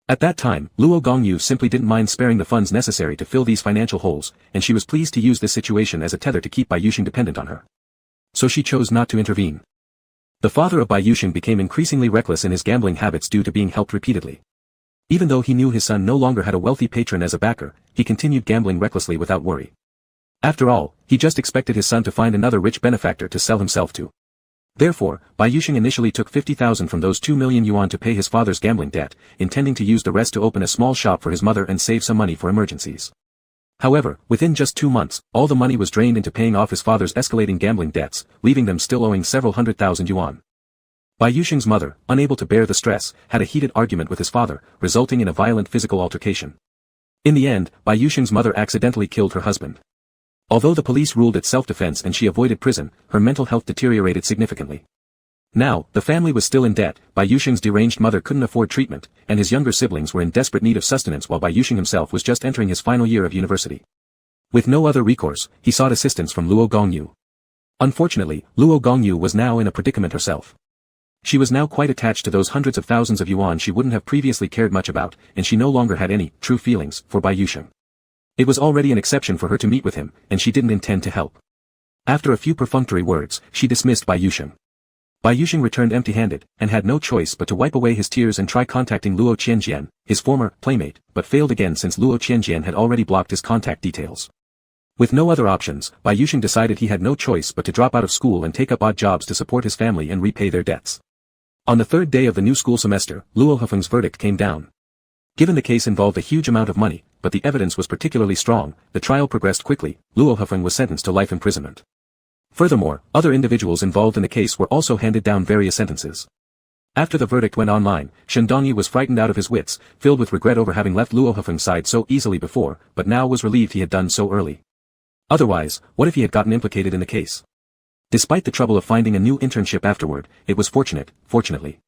At that time, Luo Gongyu simply didn't mind sparing the funds necessary to fill these financial holes, and she was pleased to use this situation as a tether to keep Bai Yusheng dependent on her. So she chose not to intervene. The father of Bai Yusheng became increasingly reckless in his gambling habits due to being helped repeatedly. Even though he knew his son no longer had a wealthy patron as a backer, he continued gambling recklessly without worry. After all, he just expected his son to find another rich benefactor to sell himself to. Therefore, Bai Yusheng initially took 50,000 from those 2 million yuan to pay his father's gambling debt, intending to use the rest to open a small shop for his mother and save some money for emergencies. However, within just 2 months, all the money was drained into paying off his father's escalating gambling debts, leaving them still owing several 100,000 yuan. Bai Yusheng's mother, unable to bear the stress, had a heated argument with his father, resulting in a violent physical altercation. In the end, Bai Yusheng's mother accidentally killed her husband. Although the police ruled it self-defense and she avoided prison, her mental health deteriorated significantly. Now, the family was still in debt, Bai Yusheng's deranged mother couldn't afford treatment, and his younger siblings were in desperate need of sustenance while Bai Yusheng himself was just entering his final year of university. With no other recourse, he sought assistance from Luo Gongyu. Unfortunately, Luo Gongyu was now in a predicament herself. She was now quite attached to those hundreds of thousands of yuan she wouldn't have previously cared much about, and she no longer had any true feelings for Bai Yusheng. It was already an exception for her to meet with him, and she didn't intend to help. After a few perfunctory words, she dismissed Bai Yusheng. Bai Yusheng returned empty-handed, and had no choice but to wipe away his tears and try contacting Luo Qianjian, his former playmate, but failed again since Luo Qianjian had already blocked his contact details. With no other options, Bai Yusheng decided he had no choice but to drop out of school and take up odd jobs to support his family and repay their debts. On the third day of the new school semester, Luo Hufeng's verdict came down. Given the case involved a huge amount of money, but the evidence was particularly strong, the trial progressed quickly. Luo Hufeng was sentenced to life imprisonment. Furthermore, other individuals involved in the case were also handed down various sentences. After the verdict went online, Shen Dongyi was frightened out of his wits, filled with regret over having left Luo Hufeng's side so easily before, but now was relieved he had done so early. Otherwise, what if he had gotten implicated in the case? Despite the trouble of finding a new internship afterward, it was fortunately.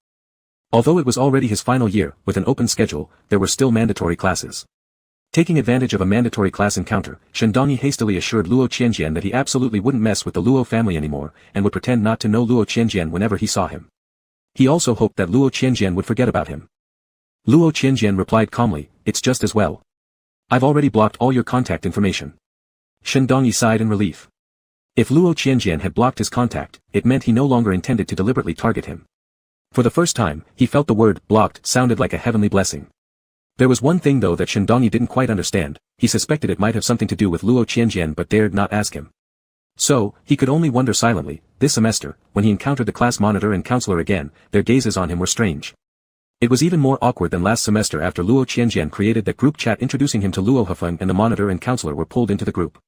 Although it was already his final year, with an open schedule, there were still mandatory classes. Taking advantage of a mandatory class encounter, Shen Dongyi hastily assured Luo Qianjian that he absolutely wouldn't mess with the Luo family anymore, and would pretend not to know Luo Qianjian whenever he saw him. He also hoped that Luo Qianjian would forget about him. Luo Qianjian replied calmly, "It's just as well. I've already blocked all your contact information." Shen Dongyi sighed in relief. If Luo Qianjian had blocked his contact, it meant he no longer intended to deliberately target him. For the first time, he felt the word blocked sounded like a heavenly blessing. There was one thing though that Shen Dongyi didn't quite understand. He suspected it might have something to do with Luo Qianjian but dared not ask him. So, he could only wonder silently. This semester, when he encountered the class monitor and counselor again, their gazes on him were strange. It was even more awkward than last semester after Luo Qianjian created that group chat introducing him to Luo Hufeng, and the monitor and counselor were pulled into the group.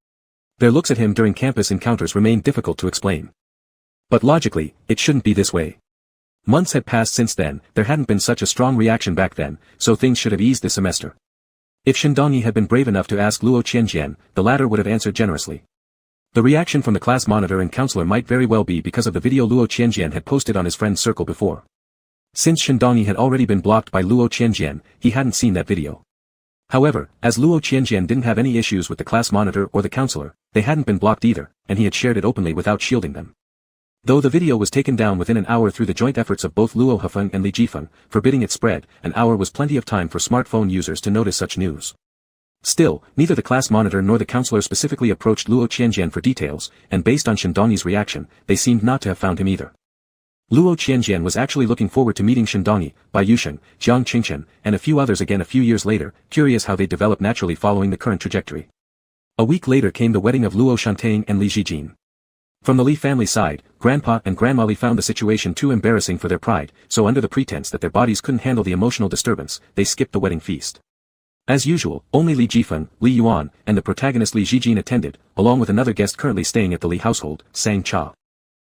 Their looks at him during campus encounters remained difficult to explain. But logically, it shouldn't be this way. Months had passed since then, there hadn't been such a strong reaction back then, so things should have eased this semester. If Shen Dongyi had been brave enough to ask Luo Qianjian, the latter would have answered generously. The reaction from the class monitor and counselor might very well be because of the video Luo Qianjian had posted on his friend's circle before. Since Shen Dongyi had already been blocked by Luo Qianjian, he hadn't seen that video. However, as Luo Qianjian didn't have any issues with the class monitor or the counselor, they hadn't been blocked either, and he had shared it openly without shielding them. Though the video was taken down within an hour through the joint efforts of both Luo Hufeng and Li Jifeng, forbidding its spread, an hour was plenty of time for smartphone users to notice such news. Still, neither the class monitor nor the counselor specifically approached Luo Qianjian for details, and based on Shindongyi's reaction, they seemed not to have found him either. Luo Qianjian was actually looking forward to meeting Shindongyi, Bai Yusheng, Jiang Qingchen, and a few others again a few years later, curious how they develop naturally following the current trajectory. A week later came the wedding of Luo Shantang and Li Zhijin. From the Li family side, Grandpa and Grandma Li found the situation too embarrassing for their pride, so under the pretense that their bodies couldn't handle the emotional disturbance, they skipped the wedding feast. As usual, only Li Jifeng, Li Yuan, and the protagonist Li Zhijin attended, along with another guest currently staying at the Li household, Sang Cha.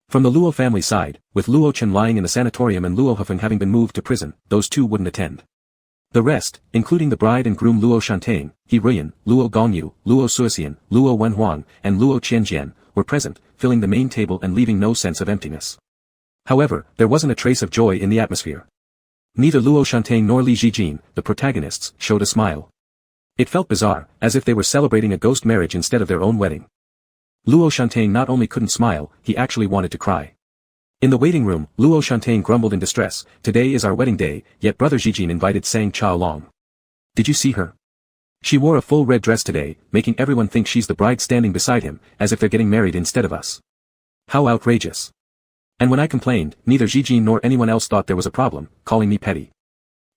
From the Luo family side, with Luo Chen lying in the sanatorium and Luo Hefeng having been moved to prison, those two wouldn't attend. The rest, including the bride and groom Luo Shantang, He Ruyan, Luo Gongyu, Luo Suoxian, Luo Wenhuang, and Luo Qianjian, were present, filling the main table and leaving no sense of emptiness. However, there wasn't a trace of joy in the atmosphere. Neither Luo Shantang nor Li Zhijin, the protagonists, showed a smile. It felt bizarre, as if they were celebrating a ghost marriage instead of their own wedding. Luo Shantang not only couldn't smile, he actually wanted to cry. In the waiting room, Luo Shantang grumbled in distress, "Today is our wedding day, yet Brother Zhijin invited Sang Cha along. Did you see her? She wore a full red dress today, making everyone think she's the bride standing beside him, as if they're getting married instead of us. How outrageous." And when I complained, neither Zhijin nor anyone else thought there was a problem, calling me petty.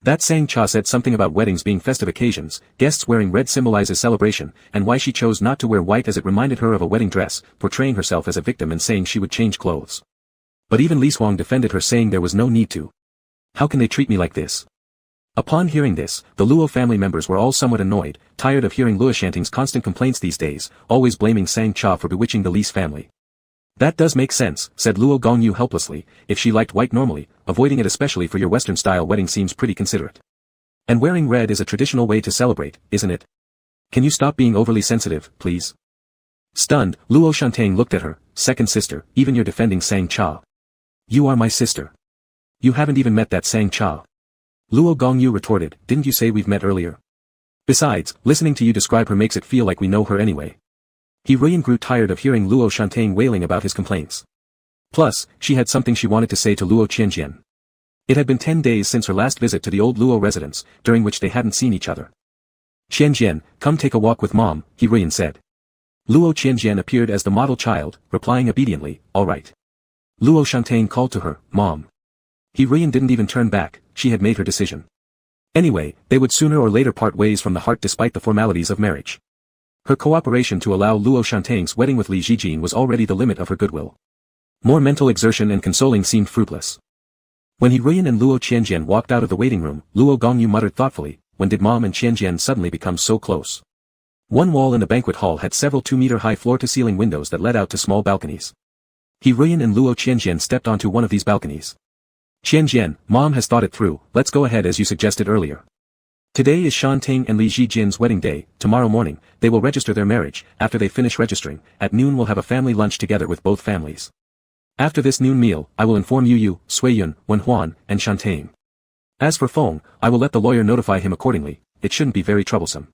That Sang Cha said something about weddings being festive occasions, guests wearing red symbolizes celebration, and why she chose not to wear white as it reminded her of a wedding dress, portraying herself as a victim and saying she would change clothes. But even Li Xuang defended her saying there was no need to. How can they treat me like this? Upon hearing this, the Luo family members were all somewhat annoyed, tired of hearing Luo Shantang's constant complaints these days, always blaming Sang Cha for bewitching the Li's family. "That does make sense," said Luo Gongyu helplessly, "if she liked white normally, avoiding it especially for your Western-style wedding seems pretty considerate. And wearing red is a traditional way to celebrate, isn't it? Can you stop being overly sensitive, please?" Stunned, Luo Shantang looked at her, "Second sister, even you're defending Sang Cha. You are my sister. You haven't even met that Sang Cha." Luo Gongyu retorted, "Didn't you say we've met earlier? Besides, listening to you describe her makes it feel like we know her anyway." He Ruyan grew tired of hearing Luo Shantang wailing about his complaints. Plus, she had something she wanted to say to Luo Qianjian. It had been 10 days since her last visit to the old Luo residence, during which they hadn't seen each other. "Qianjian, come take a walk with Mom," He Ruyan said. Luo Qianjian appeared as the model child, replying obediently, "All right." Luo Shantang called to her, "Mom." He Ruyan didn't even turn back, she had made her decision. Anyway, they would sooner or later part ways from the heart despite the formalities of marriage. Her cooperation to allow Luo Shantang's wedding with Li Zhijin was already the limit of her goodwill. More mental exertion and consoling seemed fruitless. When He Ruyan and Luo Qianjian walked out of the waiting room, Luo Gongyu muttered thoughtfully, "When did Mom and Qianjian suddenly become so close?" One wall in the banquet hall had several 2-meter-high floor-to-ceiling windows that led out to small balconies. He Ruyan and Luo Qianjian stepped onto one of these balconies. "Qianjian, Mom has thought it through, let's go ahead as you suggested earlier. Today is Shantang and Li Zhijin's wedding day, tomorrow morning, they will register their marriage, after they finish registering, at noon we'll have a family lunch together with both families. After this noon meal, I will inform Yu, Suiyun, Wenhuan, and Shantang. As for Feng, I will let the lawyer notify him accordingly, it shouldn't be very troublesome."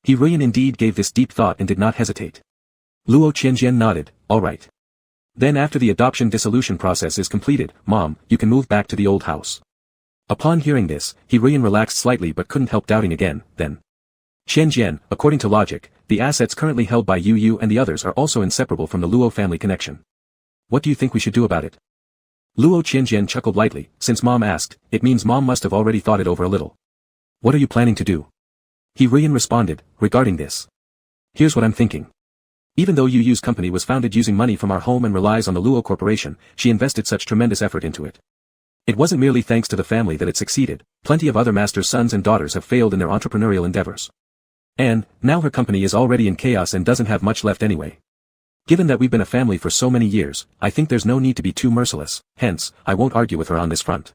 He Ruyan indeed gave this deep thought and did not hesitate. Luo Qianjian nodded, "All right. Then after the adoption dissolution process is completed, Mom, you can move back to the old house." Upon hearing this, He Ruyan relaxed slightly but couldn't help doubting again, then. "Qianjian, according to logic, the assets currently held by Yu and the others are also inseparable from the Luo family connection. What do you think we should do about it?" Luo Qianjian chuckled lightly, "Since Mom asked, it means Mom must have already thought it over a little. What are you planning to do?" He Ruyan responded, "Regarding this. Here's what I'm thinking. Even though Yu's company was founded using money from our home and relies on the Luo Corporation, she invested such tremendous effort into it. It wasn't merely thanks to the family that it succeeded, plenty of other masters' sons and daughters have failed in their entrepreneurial endeavors. And, now her company is already in chaos and doesn't have much left anyway. Given that we've been a family for so many years, I think there's no need to be too merciless, hence, I won't argue with her on this front.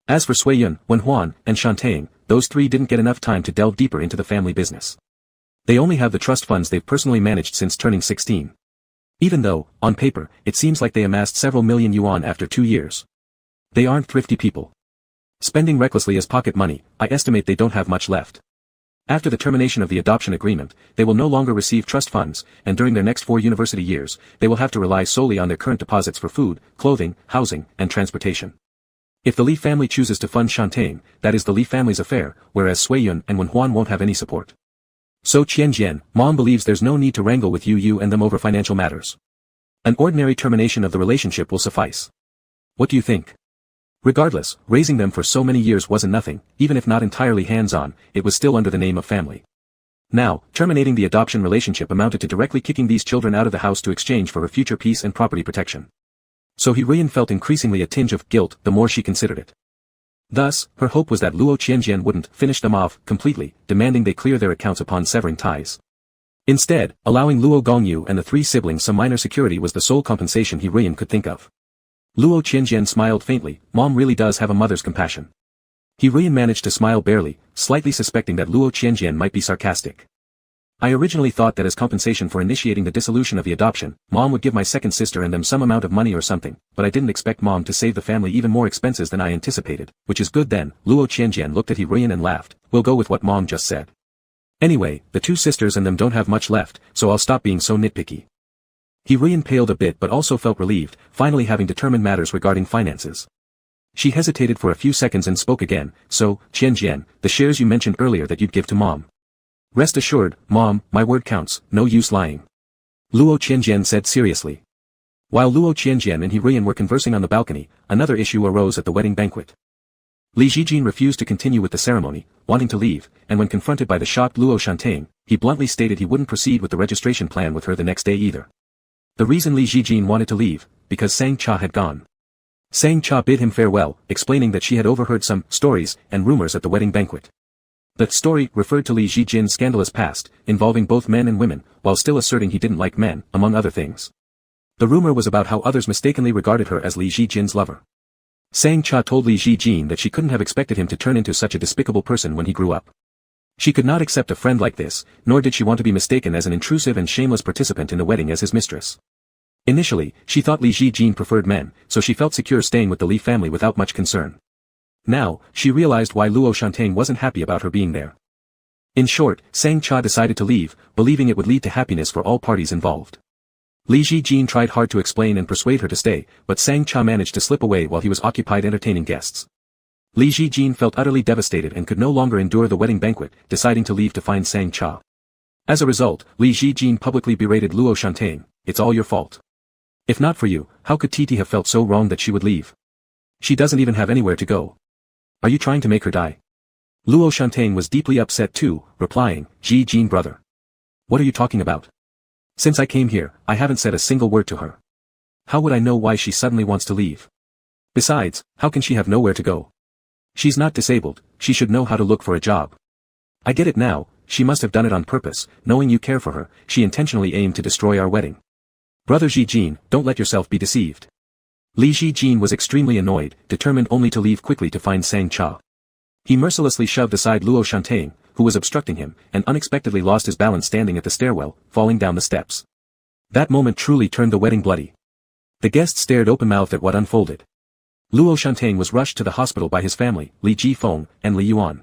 As for Suiyun, Wenhuan, and Shantang, those three didn't get enough time to delve deeper into the family business. They only have the trust funds they've personally managed since turning 16. Even though, on paper, it seems like they amassed several million yuan after 2 years. They aren't thrifty people. Spending recklessly as pocket money, I estimate they don't have much left. After the termination of the adoption agreement, they will no longer receive trust funds, and during their next 4 university years, they will have to rely solely on their current deposits for food, clothing, housing, and transportation. If the Li family chooses to fund Shantang, that is the Li family's affair, whereas Suiyun and Wenhuan won't have any support. So Qianjian, Mom believes there's no need to wrangle with you and them over financial matters. An ordinary termination of the relationship will suffice. What do you think? Regardless, raising them for so many years wasn't nothing, even if not entirely hands-on, it was still under the name of family. Now, terminating the adoption relationship amounted to directly kicking these children out of the house to exchange for her future peace and property protection. So He felt increasingly a tinge of guilt the more she considered it. Thus, her hope was that Luo Qianjian wouldn't finish them off completely, demanding they clear their accounts upon severing ties. Instead, allowing Luo Gongyu and the three siblings some minor security was the sole compensation He could think of. Luo Qianjian smiled faintly. Mom really does have a mother's compassion. He managed to smile barely, slightly suspecting that Luo Qianjian might be sarcastic. I originally thought that as compensation for initiating the dissolution of the adoption, Mom would give my second sister and them some amount of money or something, but I didn't expect Mom to save the family even more expenses than I anticipated, which is good then. Luo Qianjian looked at He and laughed. We'll go with what Mom just said. Anyway, the two sisters and them don't have much left, so I'll stop being so nitpicky. He paled a bit but also felt relieved, finally having determined matters regarding finances. She hesitated for a few seconds and spoke again. So, Qianjian, the shares you mentioned earlier that you'd give to Mom. Rest assured, Mom, my word counts, no use lying. Luo Qianjian said seriously. While Luo Qianjian and He were conversing on the balcony, another issue arose at the wedding banquet. Li Zhijin refused to continue with the ceremony, wanting to leave, and when confronted by the shocked Luo Shantang, he bluntly stated he wouldn't proceed with the registration plan with her the next day either. The reason Li Zhijin wanted to leave, because Sang Cha had gone. Sang Cha bid him farewell, explaining that she had overheard some stories and rumors at the wedding banquet. The story referred to Li Zhijin's scandalous past, involving both men and women, while still asserting he didn't like men, among other things. The rumor was about how others mistakenly regarded her as Li Zhijin's lover. Sang Cha told Li Zhijin that she couldn't have expected him to turn into such a despicable person when he grew up. She could not accept a friend like this, nor did she want to be mistaken as an intrusive and shameless participant in the wedding as his mistress. Initially, she thought Li Zhijin preferred men, so she felt secure staying with the Li family without much concern. Now, she realized why Luo Shantang wasn't happy about her being there. In short, Sang Cha decided to leave, believing it would lead to happiness for all parties involved. Li Zhijin tried hard to explain and persuade her to stay, but Sang Cha managed to slip away while he was occupied entertaining guests. Li Zhijin felt utterly devastated and could no longer endure the wedding banquet, deciding to leave to find Sang Cha. As a result, Li Zhijin publicly berated Luo Shantang. It's all your fault. If not for you, how could Titi have felt so wrong that she would leave? She doesn't even have anywhere to go. Are you trying to make her die? Luo Shantang was deeply upset too, replying, Zhijin brother. What are you talking about? Since I came here, I haven't said a single word to her. How would I know why she suddenly wants to leave? Besides, how can she have nowhere to go? She's not disabled, she should know how to look for a job. I get it now, she must have done it on purpose, knowing you care for her, she intentionally aimed to destroy our wedding. Brother Zhijin, don't let yourself be deceived. Li Zhijin was extremely annoyed, determined only to leave quickly to find Sang Cha. He mercilessly shoved aside Luo Shantang, who was obstructing him, and unexpectedly lost his balance standing at the stairwell, falling down the steps. That moment truly turned the wedding bloody. The guests stared open-mouthed at what unfolded. Luo Shantang was rushed to the hospital by his family, Li Jifeng, and Li Yuan.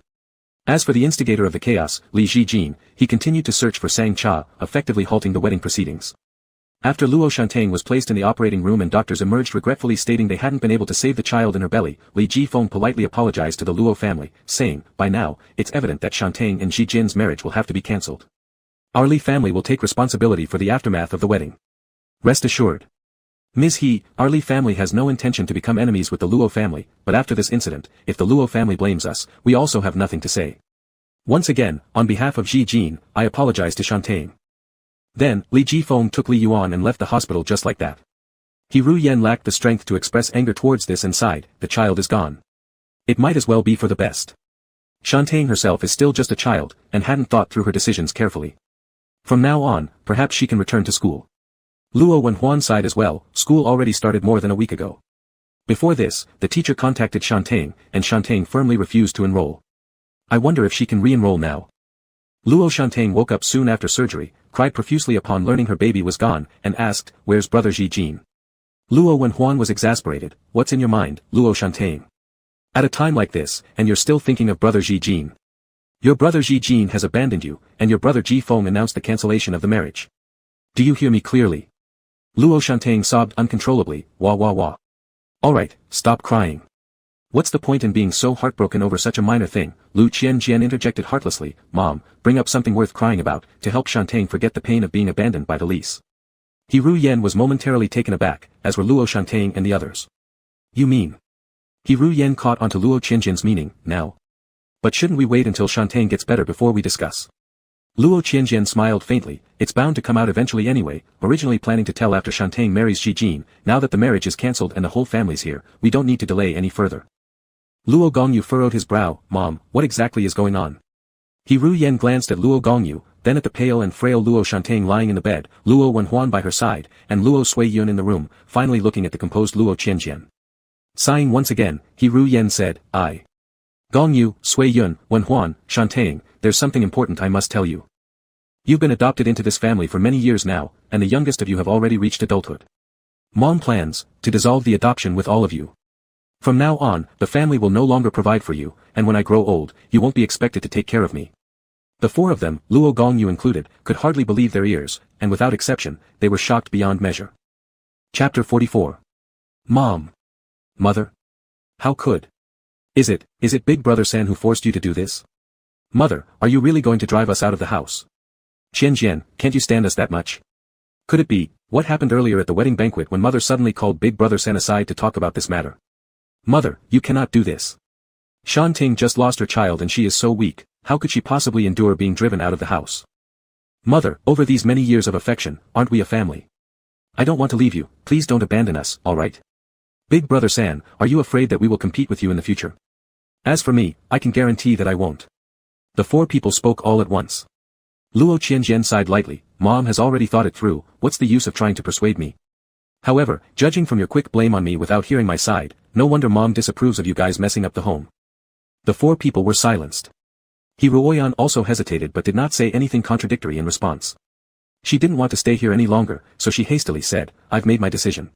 As for the instigator of the chaos, Li Zhijin, he continued to search for Sang Cha, effectively halting the wedding proceedings. After Luo Shantang was placed in the operating room and doctors emerged regretfully stating they hadn't been able to save the child in her belly, Li Jifeng politely apologized to the Luo family, saying, by now, it's evident that Shantang and Zhijin's marriage will have to be cancelled. Our Li family will take responsibility for the aftermath of the wedding. Rest assured. Ms. He, our Li family has no intention to become enemies with the Luo family, but after this incident, if the Luo family blames us, we also have nothing to say. Once again, on behalf of Zhijin, I apologize to Shantang. Then, Li Jifeng took Li Yuan and left the hospital just like that. He Yen lacked the strength to express anger towards this and sighed, the child is gone. It might as well be for the best. Shantang herself is still just a child, and hadn't thought through her decisions carefully. From now on, perhaps she can return to school. Luo Wenhuan sighed as well, school already started more than a week ago. Before this, the teacher contacted Shantang, and Shantang firmly refused to enroll. I wonder if she can re-enroll now. Luo Shantang woke up soon after surgery, cried profusely upon learning her baby was gone, and asked, where's brother Zhijin? Luo Wenhuan was exasperated, what's in your mind, Luo Shantang? At a time like this, and you're still thinking of brother Zhijin. Your brother Zhijin has abandoned you, and your brother Jifeng announced the cancellation of the marriage. Do you hear me clearly? Luo Shantang sobbed uncontrollably, wah wah wah. Alright, stop crying. What's the point in being so heartbroken over such a minor thing? Lu Qianjian interjected heartlessly. Mom, bring up something worth crying about, to help Shantae forget the pain of being abandoned by the lease. He Ru Yan was momentarily taken aback, as were Luo Shantae and the others. You mean? He Ru Yan caught onto Luo Qianjian's meaning, now. But shouldn't we wait until Shantae gets better before we discuss? Luo Qianjian smiled faintly. It's bound to come out eventually anyway, originally planning to tell after Shantae marries Ji Jin. Now that the marriage is cancelled and the whole family's here, we don't need to delay any further. Luo Gongyu furrowed his brow. Mom, what exactly is going on? He Ru Yan glanced at Luo Gongyu, then at the pale and frail Luo Shantae lying in the bed, Luo Wenhuan by her side, and Luo Sui Yun in the room, finally looking at the composed Luo Qianjian. Sighing once again, He Ru Yan said, Gongyu, Sui Yun, Wenhuan, Shantae, there's something important I must tell you. You've been adopted into this family for many years now, and the youngest of you have already reached adulthood. Mom plans to dissolve the adoption with all of you. From now on, the family will no longer provide for you, and when I grow old, you won't be expected to take care of me. The four of them, Luo Gongyu included, could hardly believe their ears, and without exception, they were shocked beyond measure. Chapter 44. Mom. Mother? How could? Is it Big Brother San who forced you to do this? Mother, are you really going to drive us out of the house? Qianjian, can't you stand us that much? Could it be, what happened earlier at the wedding banquet when Mother suddenly called Big Brother San aside to talk about this matter? Mother, you cannot do this. Shantae just lost her child and she is so weak, how could she possibly endure being driven out of the house? Mother, over these many years of affection, aren't we a family? I don't want to leave you, please don't abandon us, alright? Big Brother San, are you afraid that we will compete with you in the future? As for me, I can guarantee that I won't. The four people spoke all at once. Luo Qianjian sighed lightly. Mom has already thought it through, what's the use of trying to persuade me? However, judging from your quick blame on me without hearing my side, no wonder Mom disapproves of you guys messing up the home. The four people were silenced. He Ruoyan also hesitated but did not say anything contradictory in response. She didn't want to stay here any longer, so she hastily said, I've made my decision.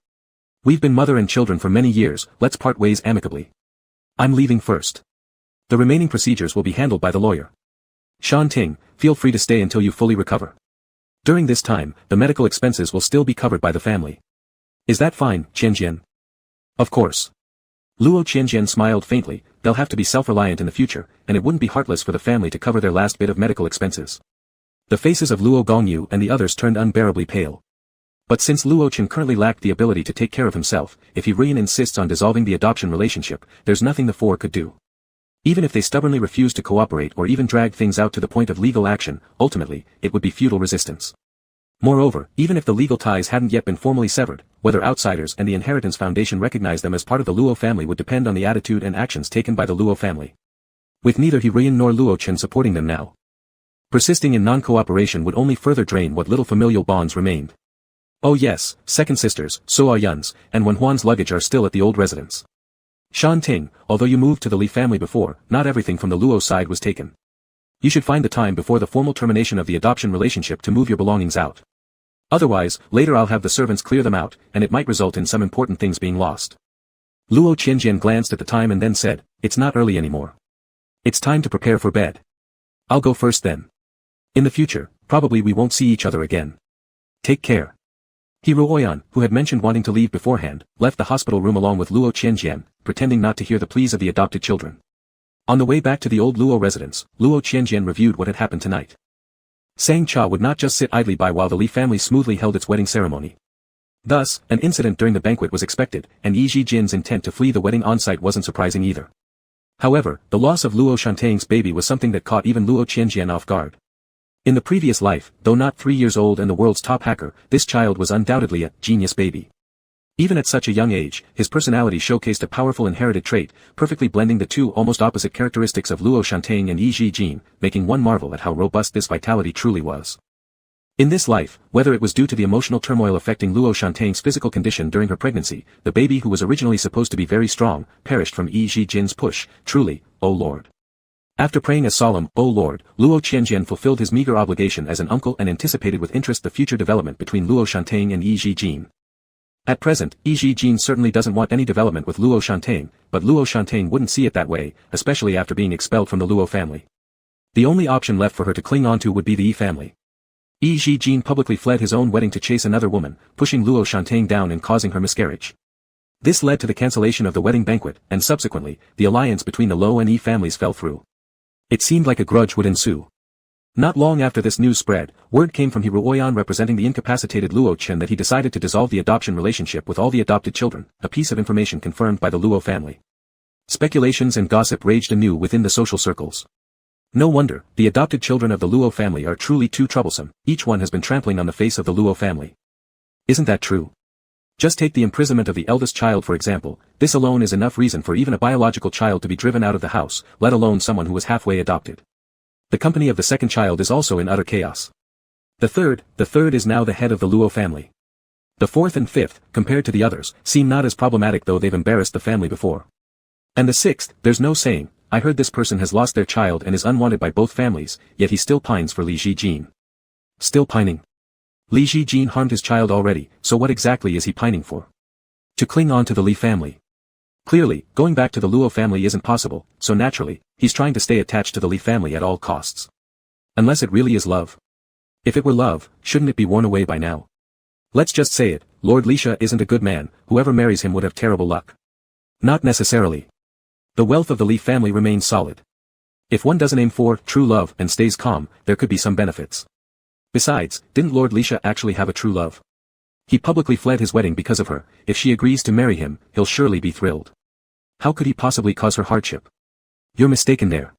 We've been mother and children for many years, let's part ways amicably. I'm leaving first. The remaining procedures will be handled by the lawyer. Shantae, feel free to stay until you fully recover. During this time, the medical expenses will still be covered by the family. Is that fine, Qianjian? Of course. Luo Qianjian smiled faintly. They'll have to be self-reliant in the future, and it wouldn't be heartless for the family to cover their last bit of medical expenses. The faces of Luo Gongyu and the others turned unbearably pale. But since Luo Chen currently lacked the ability to take care of himself, if he really insists on dissolving the adoption relationship, there's nothing the four could do. Even if they stubbornly refuse to cooperate or even drag things out to the point of legal action, ultimately, it would be futile resistance. Moreover, even if the legal ties hadn't yet been formally severed, whether outsiders and the Inheritance Foundation recognize them as part of the Luo family would depend on the attitude and actions taken by the Luo family. With neither He Ruiyan nor Luo Chen supporting them now, persisting in non-cooperation would only further drain what little familial bonds remained. Oh yes, second sisters, Suo Yun's, and Wenhuan's luggage are still at the old residence. Shantae, although you moved to the Li family before, not everything from the Luo side was taken. You should find the time before the formal termination of the adoption relationship to move your belongings out. Otherwise, later I'll have the servants clear them out, and it might result in some important things being lost. Luo Qianjian glanced at the time and then said, it's not early anymore. It's time to prepare for bed. I'll go first then. In the future, probably we won't see each other again. Take care. He Ruoyan, who had mentioned wanting to leave beforehand, left the hospital room along with Luo Qianjian, pretending not to hear the pleas of the adopted children. On the way back to the old Luo residence, Luo Qianjian reviewed what had happened tonight. Sang Cha would not just sit idly by while the Li family smoothly held its wedding ceremony. Thus, an incident during the banquet was expected, and Yi Jin's intent to flee the wedding on-site wasn't surprising either. However, the loss of Luo Shantae's baby was something that caught even Luo Qianjian off guard. In the previous life, though not 3 years old and the world's top hacker, this child was undoubtedly a genius baby. Even at such a young age, his personality showcased a powerful inherited trait, perfectly blending the two almost opposite characteristics of Luo Shantae and Yi Jin, making one marvel at how robust this vitality truly was. In this life, whether it was due to the emotional turmoil affecting Luo Shantae's physical condition during her pregnancy, the baby who was originally supposed to be very strong, perished from Yi Jin's push. Truly, O Lord. After praying a solemn, O Lord, Luo Qianjian fulfilled his meager obligation as an uncle and anticipated with interest the future development between Luo Shantae and Yi Jin. At present, Yi Jin certainly doesn't want any development with Luo Shantae, but Luo Shantae wouldn't see it that way, especially after being expelled from the Luo family. The only option left for her to cling on to would be the Yi family. Yi Jin publicly fled his own wedding to chase another woman, pushing Luo Shantae down and causing her miscarriage. This led to the cancellation of the wedding banquet, and subsequently, the alliance between the Luo and Yi families fell through. It seemed like a grudge would ensue. Not long after this news spread, word came from He Ruoyan representing the incapacitated Luo Chen that he decided to dissolve the adoption relationship with all the adopted children, a piece of information confirmed by the Luo family. Speculations and gossip raged anew within the social circles. No wonder, the adopted children of the Luo family are truly too troublesome, each one has been trampling on the face of the Luo family. Isn't that true? Just take the imprisonment of the eldest child for example, this alone is enough reason for even a biological child to be driven out of the house, let alone someone who was halfway adopted. The company of the second child is also in utter chaos. The third is now the head of the Luo family. The fourth and fifth, compared to the others, seem not as problematic though they've embarrassed the family before. And the sixth, there's no saying, I heard this person has lost their child and is unwanted by both families, yet he still pines for Li Jin. Still pining? Li Jin harmed his child already, so what exactly is he pining for? To cling on to the Li family. Clearly, going back to the Luo family isn't possible, so naturally, he's trying to stay attached to the Li family at all costs. Unless it really is love. If it were love, shouldn't it be worn away by now? Let's just say it, Lord Lisha isn't a good man, whoever marries him would have terrible luck. Not necessarily. The wealth of the Li family remains solid. If one doesn't aim for true love and stays calm, there could be some benefits. Besides, didn't Lord Lisha actually have a true love? He publicly fled his wedding because of her, if she agrees to marry him, he'll surely be thrilled. How could he possibly cause her hardship? You're mistaken there.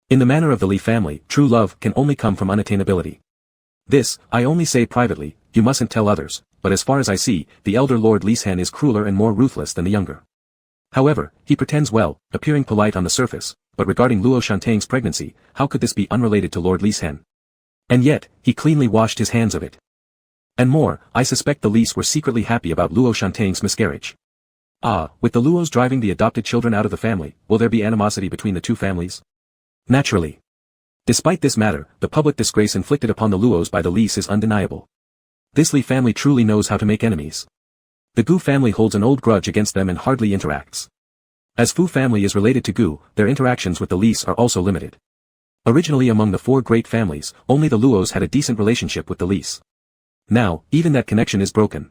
In the manner of the Li family, true love can only come from unattainability. This, I only say privately, you mustn't tell others, but as far as I see, the elder Lord Lishan is crueler and more ruthless than the younger. However, he pretends well, appearing polite on the surface, but regarding Luo Shantang's pregnancy, how could this be unrelated to Lord Lishan? And yet, he cleanly washed his hands of it. And more, I suspect the Lis were secretly happy about Luo Shantang's miscarriage. With the Luos driving the adopted children out of the family, will there be animosity between the two families? Naturally. Despite this matter, the public disgrace inflicted upon the Luos by the Lis is undeniable. This Li family truly knows how to make enemies. The Gu family holds an old grudge against them and hardly interacts. As Fu family is related to Gu, their interactions with the Lis are also limited. Originally among the four great families, only the Luos had a decent relationship with the Lis. Now, even that connection is broken.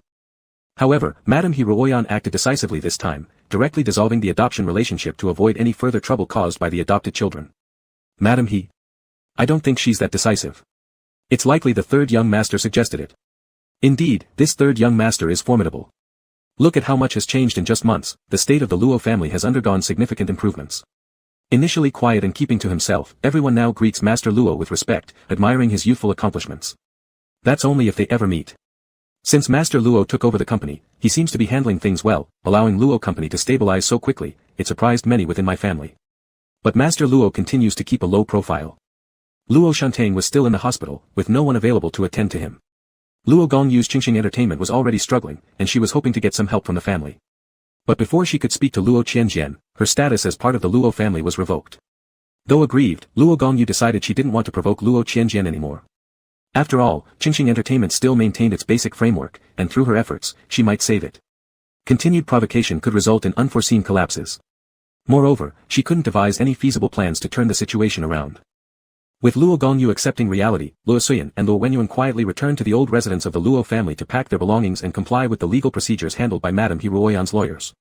However, Madame He Ruoyan acted decisively this time, directly dissolving the adoption relationship to avoid any further trouble caused by the adopted children. Madame He? I don't think she's that decisive. It's likely the third young master suggested it. Indeed, this third young master is formidable. Look at how much has changed in just months, the state of the Luo family has undergone significant improvements. Initially quiet and keeping to himself, everyone now greets Master Luo with respect, admiring his youthful accomplishments. That's only if they ever meet. Since Master Luo took over the company, he seems to be handling things well, allowing Luo company to stabilize so quickly, it surprised many within my family. But Master Luo continues to keep a low profile. Luo Shantang was still in the hospital, with no one available to attend to him. Luo Gongyu's Qingxing Entertainment was already struggling, and she was hoping to get some help from the family. But before she could speak to Luo Qianjian, her status as part of the Luo family was revoked. Though aggrieved, Luo Gongyu decided she didn't want to provoke Luo Qianjian anymore. After all, Qingxing Entertainment still maintained its basic framework, and through her efforts, she might save it. Continued provocation could result in unforeseen collapses. Moreover, she couldn't devise any feasible plans to turn the situation around. With Luo Gongyu accepting reality, Luo Suyan and Luo Wenyuan quietly returned to the old residence of the Luo family to pack their belongings and comply with the legal procedures handled by Madame He Ruoyan's lawyers.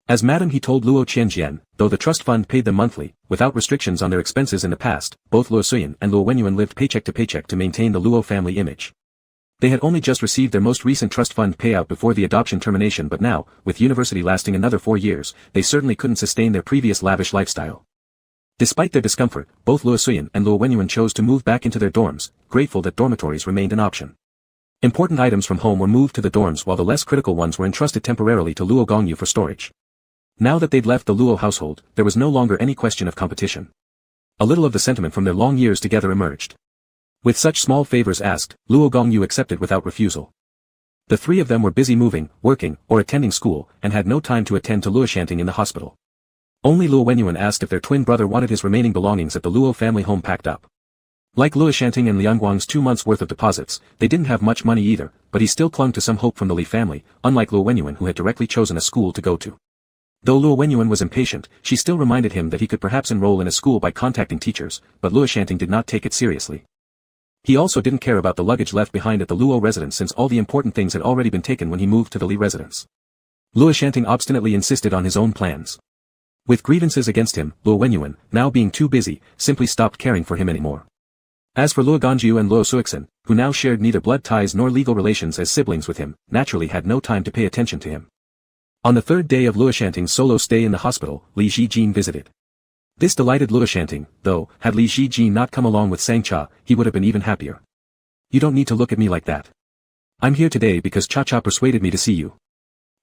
As Madame He told Luo Qianjian, though the trust fund paid them monthly, without restrictions on their expenses in the past, both Luo Suyan and Luo Wenyuan lived paycheck to maintain the Luo family image. They had only just received their most recent trust fund payout before the adoption termination, but now, with university lasting another 4 years, they certainly couldn't sustain their previous lavish lifestyle. Despite their discomfort, both Luo Suyan and Luo Wenyuan chose to move back into their dorms, grateful that dormitories remained an option. Important items from home were moved to the dorms while the less critical ones were entrusted temporarily to Luo Gongyu for storage. Now that they'd left the Luo household, there was no longer any question of competition. A little of the sentiment from their long years together emerged. With such small favors asked, Luo Gongyu accepted without refusal. The three of them were busy moving, working, or attending school, and had no time to attend to Luo Shanting in the hospital. Only Luo Wenyuan asked if their twin brother wanted his remaining belongings at the Luo family home packed up. Like Luo Shanting and Liang Guang's 2 months' worth of deposits, they didn't have much money either, but he still clung to some hope from the Li family, unlike Luo Wenyuan who had directly chosen a school to go to. Though Luo Wenyuan was impatient, she still reminded him that he could perhaps enroll in a school by contacting teachers, but Luo Shanting did not take it seriously. He also didn't care about the luggage left behind at the Luo residence since all the important things had already been taken when he moved to the Li residence. Luo Shanting obstinately insisted on his own plans. With grievances against him, Luo Wenyuan, now being too busy, simply stopped caring for him anymore. As for Luo Ganjiu and Luo Suixin, who now shared neither blood ties nor legal relations as siblings with him, naturally had no time to pay attention to him. On the third day of Luo Shanting's solo stay in the hospital, Li Zhijin visited. This delighted Luo Shanting, though, had Li Zhijin not come along with Sangcha, he would have been even happier. You don't need to look at me like that. I'm here today because Cha-Cha persuaded me to see you.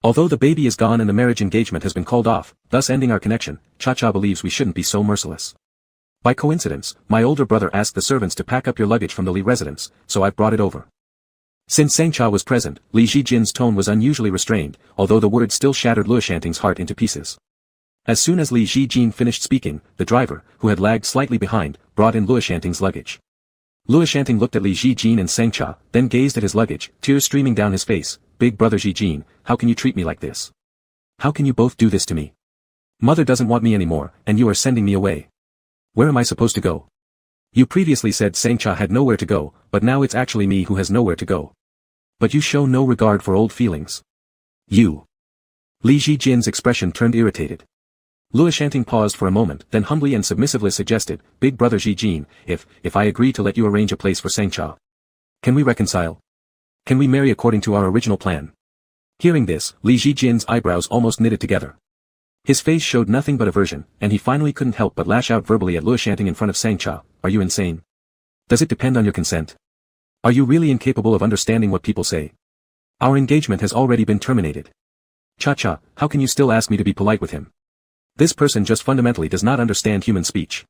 Although the baby is gone and the marriage engagement has been called off, thus ending our connection, Cha-Cha believes we shouldn't be so merciless. By coincidence, my older brother asked the servants to pack up your luggage from the Li residence, so I've brought it over. Since Sangcha was present, Li Zhijin's tone was unusually restrained, although the words still shattered Luo Shanting's heart into pieces. As soon as Li Zhijin finished speaking, the driver, who had lagged slightly behind, brought in Luo Shanting's luggage. Luo Shanting looked at Li Zhijin and Sangcha, then gazed at his luggage, tears streaming down his face. Big brother Zhijin, how can you treat me like this? How can you both do this to me? Mother doesn't want me anymore, and you are sending me away. Where am I supposed to go? You previously said Sangcha had nowhere to go, but now it's actually me who has nowhere to go. But you show no regard for old feelings. You. Li Zhijin's expression turned irritated. Luo Shanting paused for a moment, then humbly and submissively suggested, Big brother Zhijin, if I agree to let you arrange a place for Sangcha. Can we reconcile? Can we marry according to our original plan? Hearing this, Li Zhijin's eyebrows almost knitted together. His face showed nothing but aversion, and he finally couldn't help but lash out verbally at Luo Shanting in front of Sangcha. Are you insane? Does it depend on your consent? Are you really incapable of understanding what people say? Our engagement has already been terminated. Cha-Cha, how can you still ask me to be polite with him? This person just fundamentally does not understand human speech.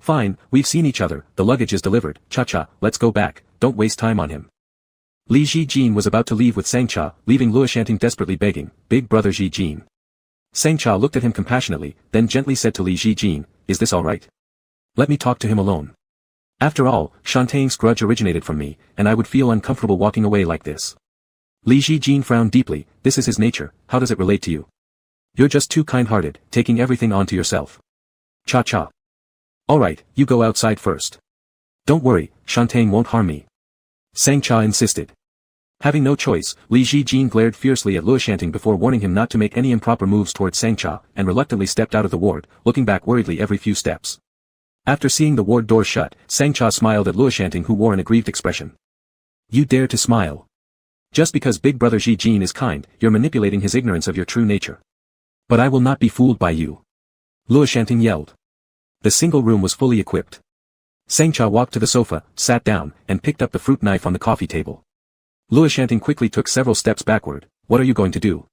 Fine, we've seen each other, the luggage is delivered, Cha-Cha, let's go back, don't waste time on him. Li Zhijin was about to leave with Sangcha, leaving Luo Shanting desperately begging, Big brother Zhijin. Sangcha looked at him compassionately, then gently said to Li Zhijin, is this alright? Let me talk to him alone. After all, Shantang's grudge originated from me, and I would feel uncomfortable walking away like this. Li Zhijin frowned deeply, this is his nature, how does it relate to you? You're just too kind-hearted, taking everything onto yourself. Cha-Cha. Alright, you go outside first. Don't worry, Shantang won't harm me. Sangcha insisted. Having no choice, Li Zhijin glared fiercely at Luo Shanting before warning him not to make any improper moves towards Sangcha, and reluctantly stepped out of the ward, looking back worriedly every few steps. After seeing the ward door shut, Sangcha smiled at Luo Shanting, who wore an aggrieved expression. You dare to smile. Just because big brother Zhijin is kind, you're manipulating his ignorance of your true nature. But I will not be fooled by you. Luo Shanting yelled. The single room was fully equipped. Sangcha walked to the sofa, sat down, and picked up the fruit knife on the coffee table. Luo Shanting quickly took several steps backward. What are you going to do?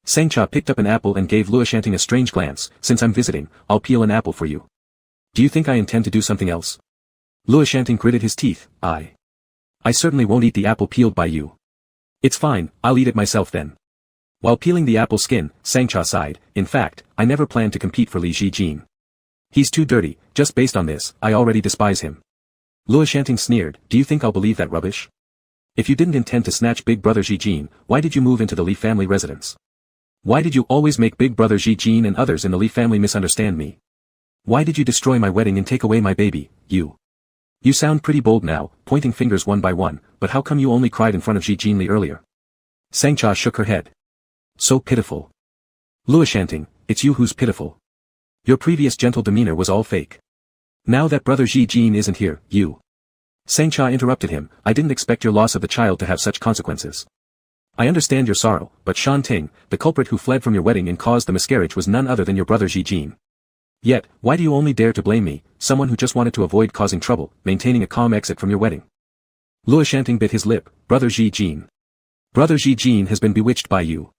Sangcha picked up an apple and gave Luo Shanting a strange glance. Since I'm visiting, I'll peel an apple for you. Do you think I intend to do something else? Luo Shanting gritted his teeth. I certainly won't eat the apple peeled by you. It's fine, I'll eat it myself then. While peeling the apple skin, Sangcha sighed, in fact, I never planned to compete for Li Zhijin. He's too dirty, just based on this, I already despise him. Luo Shanting sneered, do you think I'll believe that rubbish? If you didn't intend to snatch big brother Zhijin, why did you move into the Li family residence? Why did you always make big brother Zhijin and others in the Li family misunderstand me? Why did you destroy my wedding and take away my baby, you? You sound pretty bold now, pointing fingers one by one, but how come you only cried in front of Zhijin Li earlier? Sangcha shook her head. So pitiful. Luo Shanting, it's you who's pitiful. Your previous gentle demeanor was all fake. Now that brother Zhijin isn't here, you. Sangcha interrupted him, I didn't expect your loss of the child to have such consequences. I understand your sorrow, but Shanting, the culprit who fled from your wedding and caused the miscarriage was none other than your brother Zhijin. Yet, why do you only dare to blame me, someone who just wanted to avoid causing trouble, maintaining a calm exit from your wedding? Luo Shanting bit his lip, brother Zhijin. Brother Zhijin has been bewitched by you.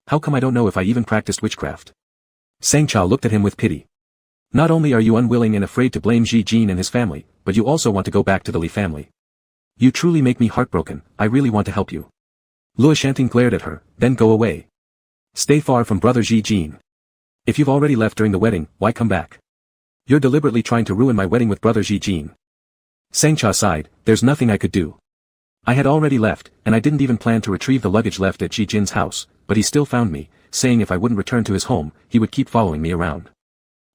How come I don't know if I even practiced witchcraft? Sangcha looked at him with pity. Not only are you unwilling and afraid to blame Zhijin and his family, but you also want to go back to the Li family. You truly make me heartbroken, I really want to help you. Luo Shanting glared at her, then go away. Stay far from brother Zhijin. If you've already left during the wedding, why come back? You're deliberately trying to ruin my wedding with brother Zhijin. Sangcha sighed, there's nothing I could do. I had already left, and I didn't even plan to retrieve the luggage left at Zhijin's house, but he still found me, saying if I wouldn't return to his home, he would keep following me around.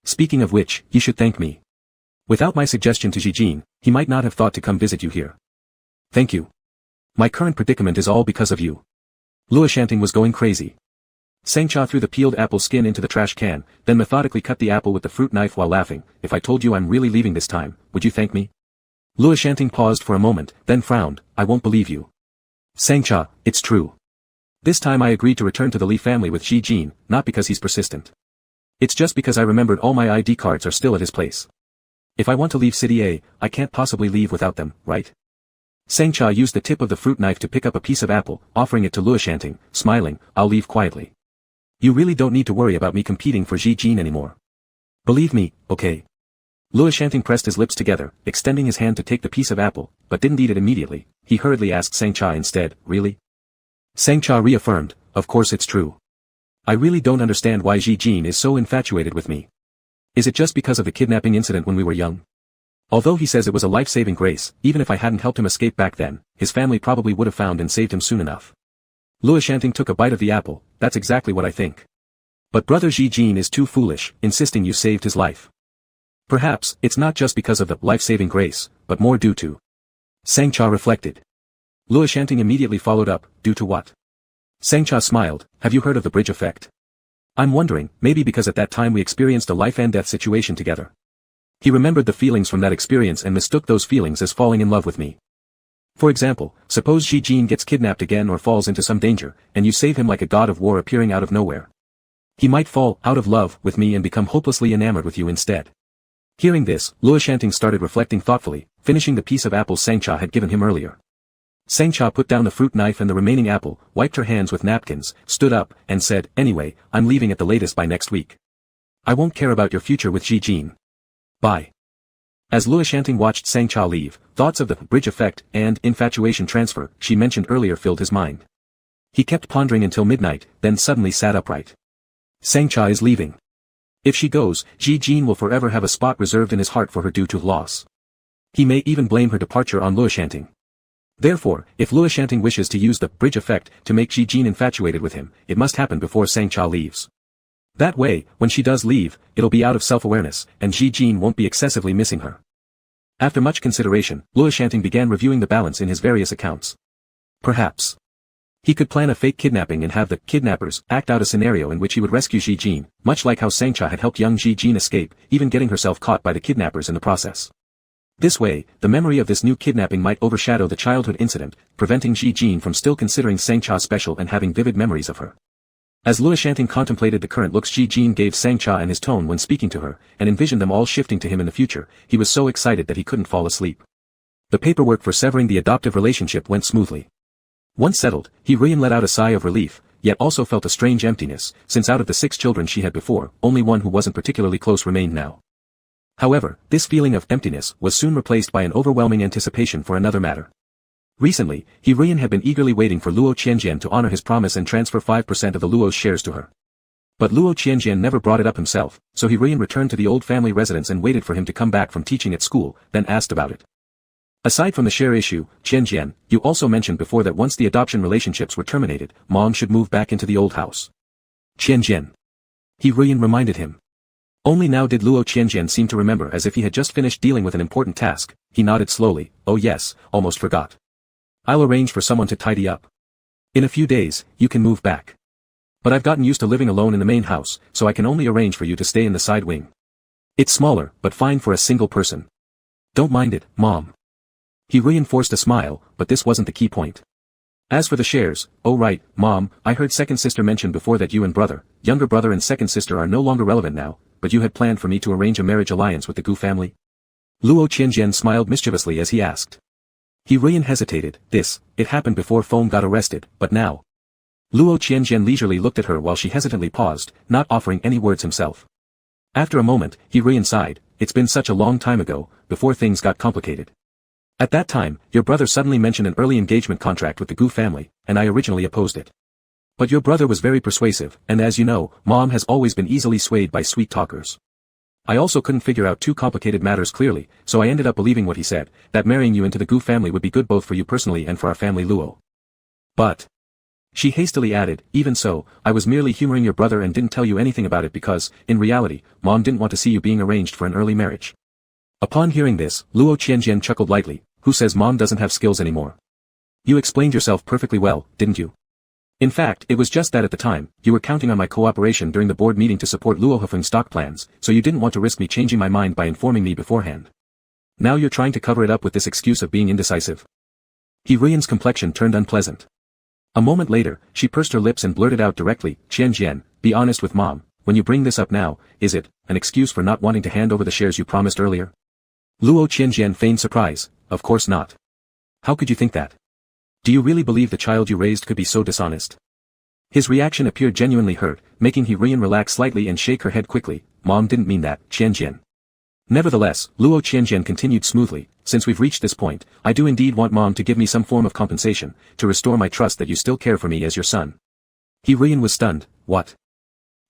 Speaking of which, he should thank me. Without my suggestion to Zhijin, he might not have thought to come visit you here. Thank you. My current predicament is all because of you. Luo Shanting was going crazy. Sangcha threw the peeled apple skin into the trash can, then methodically cut the apple with the fruit knife while laughing. If I told you I'm really leaving this time, would you thank me? Luoshanting paused for a moment, then frowned. I won't believe you. Sangcha, it's true. This time I agreed to return to the Li family with Ji Jin, not because he's persistent. It's just because I remembered all my ID cards are still at his place. If I want to leave City A, I can't possibly leave without them, right? Sangcha used the tip of the fruit knife to pick up a piece of apple, offering it to Luoshanting, smiling. I'll leave quietly. You really don't need to worry about me competing for Ji Jin anymore. Believe me, okay. Luoshanting pressed his lips together, extending his hand to take the piece of apple, but didn't eat it immediately. He hurriedly asked Sangcha instead, really? Sangcha reaffirmed, of course it's true. I really don't understand why Ji Jin is so infatuated with me. Is it just because of the kidnapping incident when we were young? Although he says it was a life-saving grace, even if I hadn't helped him escape back then, his family probably would have found and saved him soon enough. Luoshanting took a bite of the apple. That's exactly what I think. But brother Ji Jin is too foolish, insisting you saved his life. Perhaps, it's not just because of the life-saving grace, but more due to. Sangcha reflected. Luoshanting immediately followed up, due to what? Sangcha smiled. Have you heard of the bridge effect? I'm wondering, maybe because at that time we experienced a life-and-death situation together. He remembered the feelings from that experience and mistook those feelings as falling in love with me. For example, suppose Ji Jin gets kidnapped again or falls into some danger, and you save him like a god of war appearing out of nowhere. He might fall out of love with me and become hopelessly enamored with you instead. Hearing this, Luoshanting started reflecting thoughtfully, finishing the piece of apple Sangcha had given him earlier. Sangcha put down the fruit knife and the remaining apple, wiped her hands with napkins, stood up, and said, anyway, I'm leaving at the latest by next week. I won't care about your future with Ji Jin. Bye. As Luoshanting watched Sangcha leave, thoughts of the bridge effect and infatuation transfer she mentioned earlier filled his mind. He kept pondering until midnight, then suddenly sat upright. Sangcha is leaving. If she goes, Ji Jin will forever have a spot reserved in his heart for her due to loss. He may even blame her departure on Luoshanting. Therefore, if Luoshanting wishes to use the bridge effect to make Ji Jin infatuated with him, it must happen before Sangcha leaves. That way, when she does leave, it'll be out of self-awareness, and Ji Jin won't be excessively missing her. After much consideration, Luoshanting began reviewing the balance in his various accounts. Perhaps he could plan a fake kidnapping and have the kidnappers act out a scenario in which he would rescue Ji Jin, much like how Sangcha had helped young Ji Jin escape, even getting herself caught by the kidnappers in the process. This way, the memory of this new kidnapping might overshadow the childhood incident, preventing Ji Jin from still considering Sangcha special and having vivid memories of her. As Luoshanting contemplated the current looks Ji Jin gave Sangcha and his tone when speaking to her, and envisioned them all shifting to him in the future, he was so excited that he couldn't fall asleep. The paperwork for severing the adoptive relationship went smoothly. Once settled, Hee-Ryan let out a sigh of relief, yet also felt a strange emptiness, since out of the 6 children she had before, only one who wasn't particularly close remained now. However, this feeling of emptiness was soon replaced by an overwhelming anticipation for another matter. Recently, Hee-Ryan had been eagerly waiting for Luo Qianjian to honor his promise and transfer 5% of the Luo's shares to her. But Luo Qianjian never brought it up himself, so Hee-Ryan returned to the old family residence and waited for him to come back from teaching at school, then asked about it. Aside from the share issue, Qianjian, you also mentioned before that once the adoption relationships were terminated, Mom should move back into the old house. Qianjian. Hee-Ryan reminded him. Only now did Luo Qianjian seem to remember, as if he had just finished dealing with an important task. He nodded slowly. Oh yes, almost forgot. I'll arrange for someone to tidy up. In a few days, you can move back. But I've gotten used to living alone in the main house, so I can only arrange for you to stay in the side wing. It's smaller, but fine for a single person. Don't mind it, Mom. He reinforced a smile, but this wasn't the key point. As for the shares, oh right, Mom, I heard second sister mention before that you and younger brother and second sister are no longer relevant now, but you had planned for me to arrange a marriage alliance with the Gu family? Luo Qianjian smiled mischievously as he asked. Hee-Ryan hesitated. It happened before Feng got arrested, but now. Luo Qianjian leisurely looked at her while she hesitantly paused, not offering any words himself. After a moment, Hee-Ryan sighed. It's been such a long time ago, before things got complicated. At that time, your brother suddenly mentioned an early engagement contract with the Gu family, and I originally opposed it. But your brother was very persuasive, and as you know, Mom has always been easily swayed by sweet talkers. I also couldn't figure out 2 complicated matters clearly, so I ended up believing what he said, that marrying you into the Gu family would be good both for you personally and for our family Luo. But, she hastily added, even so, I was merely humoring your brother and didn't tell you anything about it because, in reality, Mom didn't want to see you being arranged for an early marriage. Upon hearing this, Luo Qianjian chuckled lightly. Who says Mom doesn't have skills anymore? You explained yourself perfectly well, didn't you? In fact, it was just that at the time, you were counting on my cooperation during the board meeting to support Luo Hufeng's stock plans, so you didn't want to risk me changing my mind by informing me beforehand. Now you're trying to cover it up with this excuse of being indecisive. He Ruiyan's complexion turned unpleasant. A moment later, she pursed her lips and blurted out directly, Qianjian, be honest with Mom, when you bring this up now, is it an excuse for not wanting to hand over the shares you promised earlier? Luo Qianjian feigned surprise, of course not. How could you think that? Do you really believe the child you raised could be so dishonest? His reaction appeared genuinely hurt, making He Ruiyan relax slightly and shake her head quickly. Mom didn't mean that, Qianjian. Nevertheless, Luo Qianjian continued smoothly, since we've reached this point, I do indeed want Mom to give me some form of compensation, to restore my trust that you still care for me as your son. He Ruiyan was stunned. What?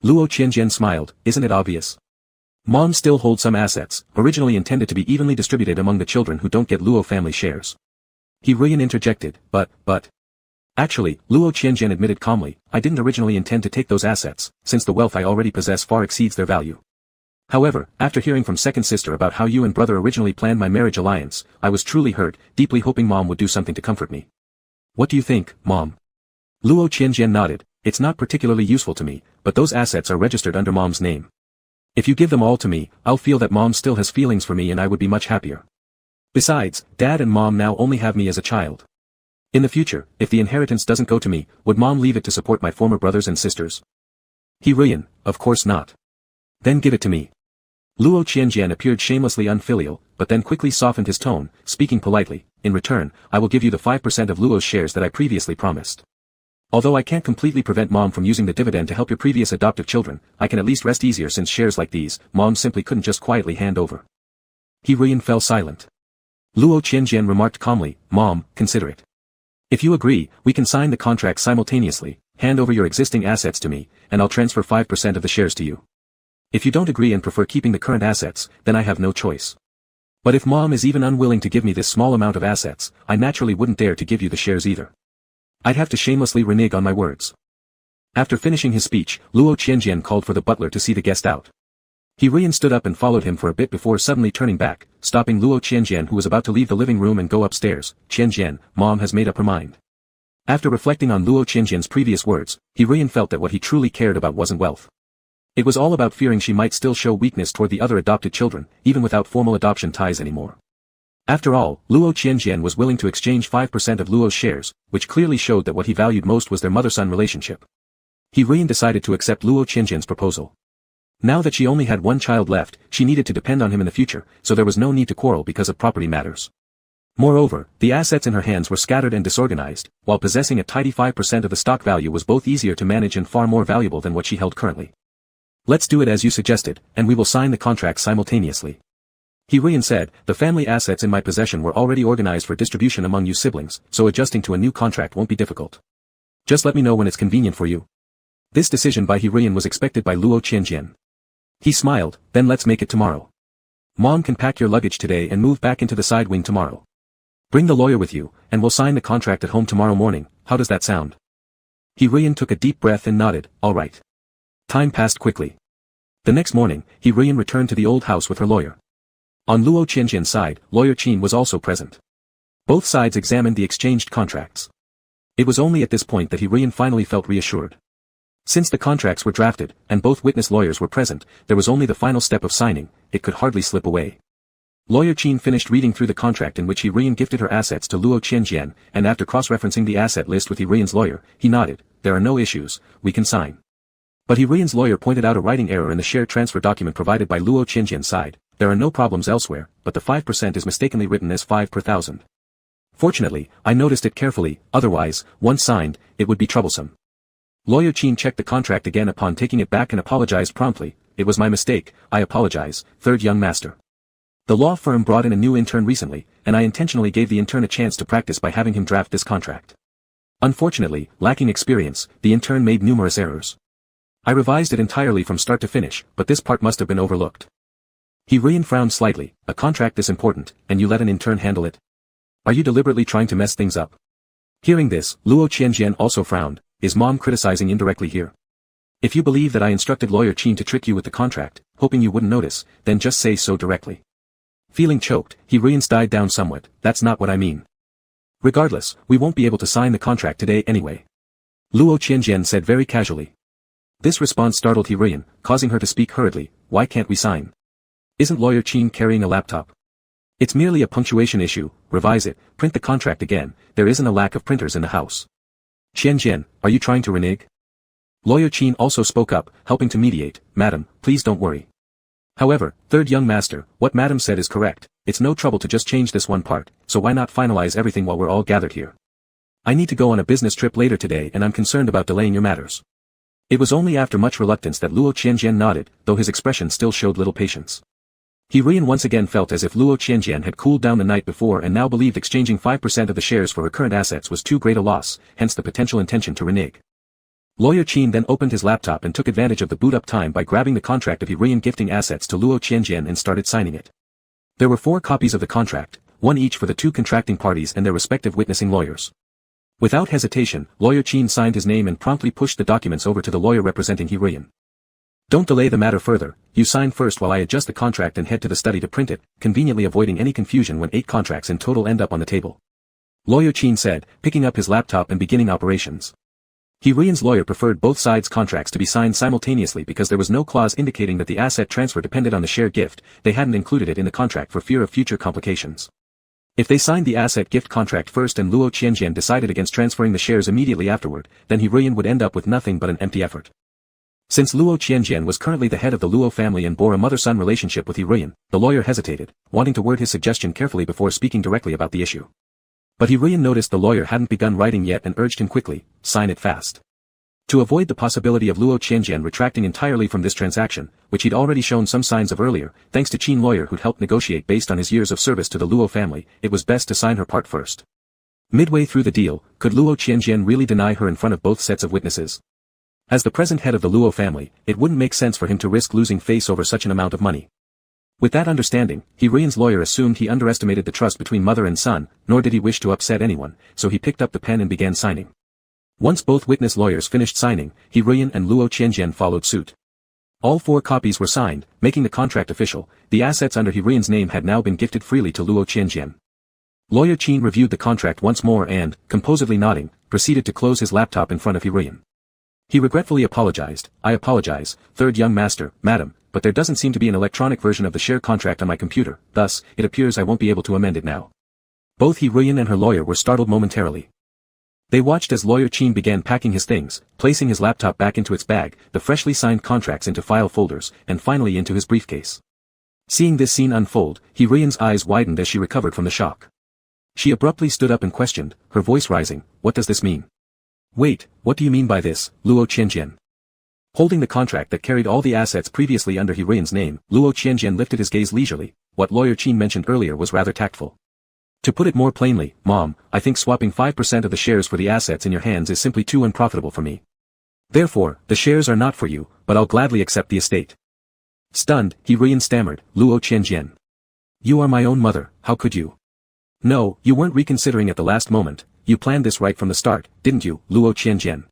Luo Qianjian smiled, isn't it obvious? Mom still holds some assets, originally intended to be evenly distributed among the children who don't get Luo family shares. He Ruiyan interjected, but. Actually, Luo Qianjian admitted calmly, I didn't originally intend to take those assets, since the wealth I already possess far exceeds their value. However, after hearing from second sister about how you and brother originally planned my marriage alliance, I was truly hurt, deeply hoping Mom would do something to comfort me. What do you think, Mom? Luo Qianjian nodded, it's not particularly useful to me, but those assets are registered under Mom's name. If you give them all to me, I'll feel that Mom still has feelings for me and I would be much happier. Besides, Dad and Mom now only have me as a child. In the future, if the inheritance doesn't go to me, would Mom leave it to support my former brothers and sisters? He Ruiyan, of course not. Then give it to me. Luo Qianjian appeared shamelessly unfilial, but then quickly softened his tone, speaking politely, in return, I will give you the 5% of Luo's shares that I previously promised. Although I can't completely prevent Mom from using the dividend to help your previous adoptive children, I can at least rest easier since shares like these, Mom simply couldn't just quietly hand over. He Ruiyan fell silent. Luo Qianjian remarked calmly, Mom, consider it. If you agree, we can sign the contract simultaneously, hand over your existing assets to me, and I'll transfer 5% of the shares to you. If you don't agree and prefer keeping the current assets, then I have no choice. But if Mom is even unwilling to give me this small amount of assets, I naturally wouldn't dare to give you the shares either. I'd have to shamelessly renege on my words. After finishing his speech, Luo Qianjian called for the butler to see the guest out. He Ruiyan stood up and followed him for a bit before suddenly turning back, stopping Luo Qianjian who was about to leave the living room and go upstairs. Qianjian, Mom has made up her mind. After reflecting on Luo Qianjian's previous words, He Ruiyan felt that what he truly cared about wasn't wealth. It was all about fearing she might still show weakness toward the other adopted children, even without formal adoption ties anymore. After all, Luo Qianjian was willing to exchange 5% of Luo's shares, which clearly showed that what he valued most was their mother-son relationship. He Ruiyan decided to accept Luo Qianjian's proposal. Now that she only had one child left, she needed to depend on him in the future, so there was no need to quarrel because of property matters. Moreover, the assets in her hands were scattered and disorganized, while possessing a tidy 5% of the stock value was both easier to manage and far more valuable than what she held currently. Let's do it as you suggested, and we will sign the contract simultaneously. He Ruiyan said, the family assets in my possession were already organized for distribution among you siblings, so adjusting to a new contract won't be difficult. Just let me know when it's convenient for you. This decision by He Ruiyan was expected by Luo Qianjian. He smiled, then let's make it tomorrow. Mom can pack your luggage today and move back into the side wing tomorrow. Bring the lawyer with you, and we'll sign the contract at home tomorrow morning. How does that sound? He Ruiyan took a deep breath and nodded, all right. Time passed quickly. The next morning, He Ruiyan returned to the old house with her lawyer. On Luo Qianjian's side, lawyer Qin was also present. Both sides examined the exchanged contracts. It was only at this point that He Ruiyan finally felt reassured. Since the contracts were drafted, and both witness lawyers were present, there was only the final step of signing, it could hardly slip away. Lawyer Qin finished reading through the contract in which He Ruiyan gifted her assets to Luo Qianjian, and after cross-referencing the asset list with He Ruiyan's lawyer, he nodded, there are no issues, we can sign. But He Ruiyan's lawyer pointed out a writing error in the share transfer document provided by Luo Qianjian's side. There are no problems elsewhere, but the 5% is mistakenly written as 5 per thousand. Fortunately, I noticed it carefully, otherwise, once signed, it would be troublesome. Lawyer Qin checked the contract again upon taking it back and apologized promptly, it was my mistake, I apologize, third young master. The law firm brought in a new intern recently, and I intentionally gave the intern a chance to practice by having him draft this contract. Unfortunately, lacking experience, the intern made numerous errors. I revised it entirely from start to finish, but this part must have been overlooked. He Ruiyan frowned slightly, a contract this important, and you let an intern handle it? Are you deliberately trying to mess things up? Hearing this, Luo Qianjian also frowned, is Mom criticizing indirectly here? If you believe that I instructed lawyer Qin to trick you with the contract, hoping you wouldn't notice, then just say so directly. Feeling choked, He Ruiyan died down somewhat, that's not what I mean. Regardless, we won't be able to sign the contract today anyway. Luo Qianjian said very casually. This response startled He, causing her to speak hurriedly. Why can't we sign? Isn't Lawyer Qin carrying a laptop? It's merely a punctuation issue, revise it, print the contract again, there isn't a lack of printers in the house. Qianjian, are you trying to renege? Lawyer Qin also spoke up, helping to mediate. Madam, please don't worry. However, third young master, what madam said is correct, it's no trouble to just change this one part, so why not finalize everything while we're all gathered here? I need to go on a business trip later today and I'm concerned about delaying your matters. It was only after much reluctance that Luo Qianjian nodded, though his expression still showed little patience. He once again felt as if Luo Qianjian had cooled down the night before and now believed exchanging 5% of the shares for her current assets was too great a loss, hence the potential intention to renege. Lawyer Qin then opened his laptop and took advantage of the boot-up time by grabbing the contract of He gifting assets to Luo Qianjian and started signing it. There were 4 copies of the contract, one each for the 2 contracting parties and their respective witnessing lawyers. Without hesitation, Lawyer Qin signed his name and promptly pushed the documents over to the lawyer representing He. Don't delay the matter further, you sign first while I adjust the contract and head to the study to print it, conveniently avoiding any confusion when 8 contracts in total end up on the table. Lawyer Qin said, picking up his laptop and beginning operations. He-Rian's lawyer preferred both sides' contracts to be signed simultaneously because there was no clause indicating that the asset transfer depended on the share gift, they hadn't included it in the contract for fear of future complications. If they signed the asset gift contract first and Luo Qianjian decided against transferring the shares immediately afterward, then He-Rian would end up with nothing but an empty effort. Since Luo Qianjian was currently the head of the Luo family and bore a mother-son relationship with He-Rian, the lawyer hesitated, wanting to word his suggestion carefully before speaking directly about the issue. But He-Rian noticed the lawyer hadn't begun writing yet and urged him quickly, sign it fast. To avoid the possibility of Luo Qianjian retracting entirely from this transaction, which he'd already shown some signs of earlier, thanks to Qin lawyer who'd helped negotiate based on his years of service to the Luo family, it was best to sign her part first. Midway through the deal, could Luo Qianjian really deny her in front of both sets of witnesses? As the present head of the Luo family, it wouldn't make sense for him to risk losing face over such an amount of money. With that understanding, He-Rian's lawyer assumed he underestimated the trust between mother and son, nor did he wish to upset anyone, so he picked up the pen and began signing. Once both witness lawyers finished signing, He-Rian and Luo Qianjian followed suit. All 4 copies were signed, making the contract official. The assets under He-Rian's name had now been gifted freely to Luo Qianjian. Lawyer Qin reviewed the contract once more and, composedly nodding, proceeded to close his laptop in front of He-Rian. He regretfully apologized. I apologize, third young master, madam, but there doesn't seem to be an electronic version of the share contract on my computer, thus, it appears I won't be able to amend it now. Both He-Rian and her lawyer were startled momentarily. They watched as Lawyer Qin began packing his things, placing his laptop back into its bag, the freshly signed contracts into file folders, and finally into his briefcase. Seeing this scene unfold, He-Rian's eyes widened as she recovered from the shock. She abruptly stood up and questioned, her voice rising, what does this mean? Wait, what do you mean by this, Luo Qianjian? Holding the contract that carried all the assets previously under He-Rian's name, Luo Qianjian lifted his gaze leisurely. What Lawyer Qin mentioned earlier was rather tactful. To put it more plainly, Mom, I think swapping 5% of the shares for the assets in your hands is simply too unprofitable for me. Therefore, the shares are not for you, but I'll gladly accept the estate. Stunned, He-Rian stammered, Luo Qianjian. You are my own mother, how could you? No, you weren't reconsidering at the last moment, you planned this right from the start, didn't you, Luo Qianjian?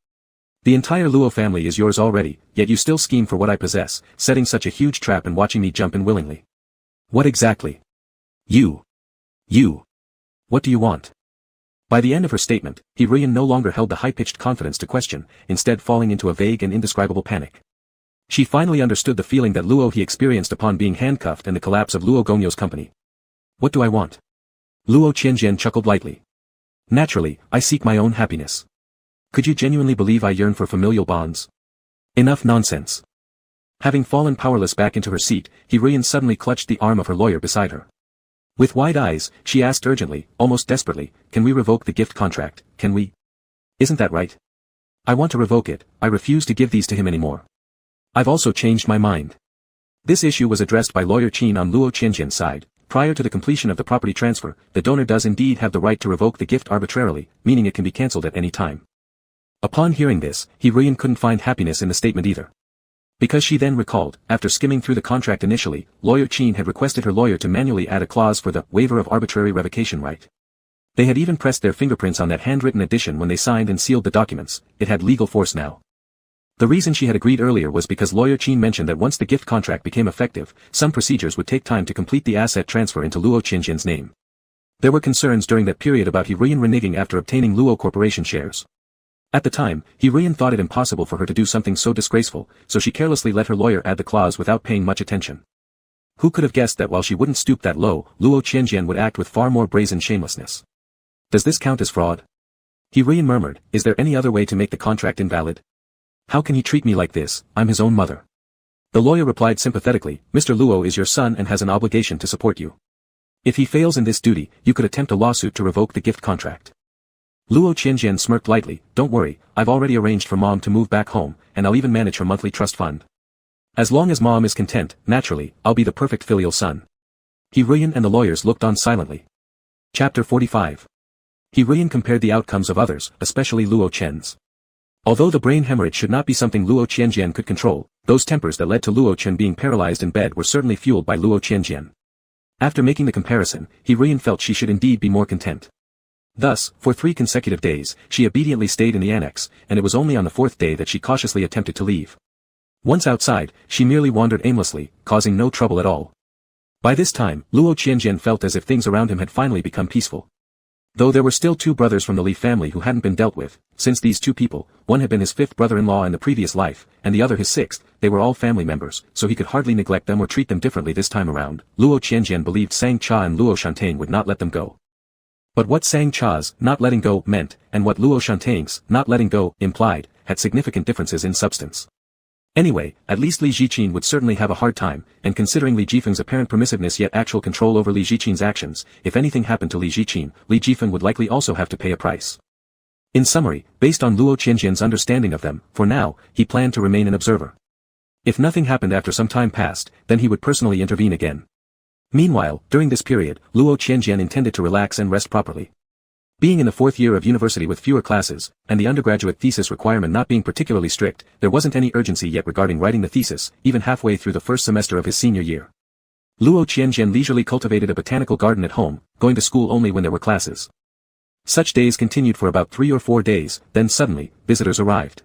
The entire Luo family is yours already, yet you still scheme for what I possess, setting such a huge trap and watching me jump in willingly. What exactly? You. What do you want? By the end of her statement, He-Rian no longer held the high-pitched confidence to question, instead falling into a vague and indescribable panic. She finally understood the feeling that Luo He experienced upon being handcuffed and the collapse of Luo Gongyo's company. What do I want? Luo Qianjian chuckled lightly. Naturally, I seek my own happiness. Could you genuinely believe I yearn for familial bonds? Enough nonsense. Having fallen powerless back into her seat, He-Rian suddenly clutched the arm of her lawyer beside her. With wide eyes, she asked urgently, almost desperately, can we revoke the gift contract, can we? Isn't that right? I want to revoke it, I refuse to give these to him anymore. I've also changed my mind. This issue was addressed by Lawyer Qin on Luo Qianjian's side. Prior to the completion of the property transfer, the donor does indeed have the right to revoke the gift arbitrarily, meaning it can be cancelled at any time. Upon hearing this, He-Rian couldn't find happiness in the statement either. Because she then recalled, after skimming through the contract initially, Lawyer Qin had requested her lawyer to manually add a clause for the waiver of arbitrary revocation right. They had even pressed their fingerprints on that handwritten addition when they signed and sealed the documents, it had legal force now. The reason she had agreed earlier was because Lawyer Qin mentioned that once the gift contract became effective, some procedures would take time to complete the asset transfer into Luo Qianjian's name. There were concerns during that period about He-Rian reneging after obtaining Luo Corporation shares. At the time, He-Ruyan thought it impossible for her to do something so disgraceful, so she carelessly let her lawyer add the clause without paying much attention. Who could have guessed that while she wouldn't stoop that low, Luo Qianjian would act with far more brazen shamelessness. Does this count as fraud? He-Ruyan murmured, is there any other way to make the contract invalid? How can he treat me like this? I'm his own mother. The lawyer replied sympathetically, Mr. Luo is your son and has an obligation to support you. If he fails in this duty, you could attempt a lawsuit to revoke the gift contract. Luo Qianjian smirked lightly, don't worry, I've already arranged for Mom to move back home, and I'll even manage her monthly trust fund. As long as Mom is content, naturally, I'll be the perfect filial son. He-Ruyan and the lawyers looked on silently. Chapter 45. He-Ruyan compared the outcomes of others, especially Luo Chen's. Although the brain hemorrhage should not be something Luo Qianjian could control, those tempers that led to Luo Chen being paralyzed in bed were certainly fueled by Luo Qianjian. After making the comparison, He-Ruyan felt she should indeed be more content. Thus, for 3 consecutive days, she obediently stayed in the annex, and it was only on the 4th day that she cautiously attempted to leave. Once outside, she merely wandered aimlessly, causing no trouble at all. By this time, Luo Qianjian felt as if things around him had finally become peaceful. Though there were still 2 brothers from the Li family who hadn't been dealt with, since these 2 people, one had been his 5th brother-in-law in the previous life, and the other his 6th, they were all family members, so he could hardly neglect them or treat them differently this time around. Luo Qianjian believed Sang Cha and Luo Shantang would not let them go. But what Sang Cha's not letting go meant, and what Luo Shantang's not letting go implied, had significant differences in substance. Anyway, at least Li Ziqin would certainly have a hard time, and considering Li Jifeng's apparent permissiveness yet actual control over Li Ziqin's actions, if anything happened to Li Ziqin, Li Jifeng would likely also have to pay a price. In summary, based on Luo Qianjian's understanding of them, for now, he planned to remain an observer. If nothing happened after some time passed, then he would personally intervene again. Meanwhile, during this period, Luo Qianjian intended to relax and rest properly. Being in the 4th year of university with fewer classes, and the undergraduate thesis requirement not being particularly strict, there wasn't any urgency yet regarding writing the thesis, even halfway through the first semester of his senior year. Luo Qianjian leisurely cultivated a botanical garden at home, going to school only when there were classes. Such days continued for about 3 or 4 days, then suddenly, visitors arrived.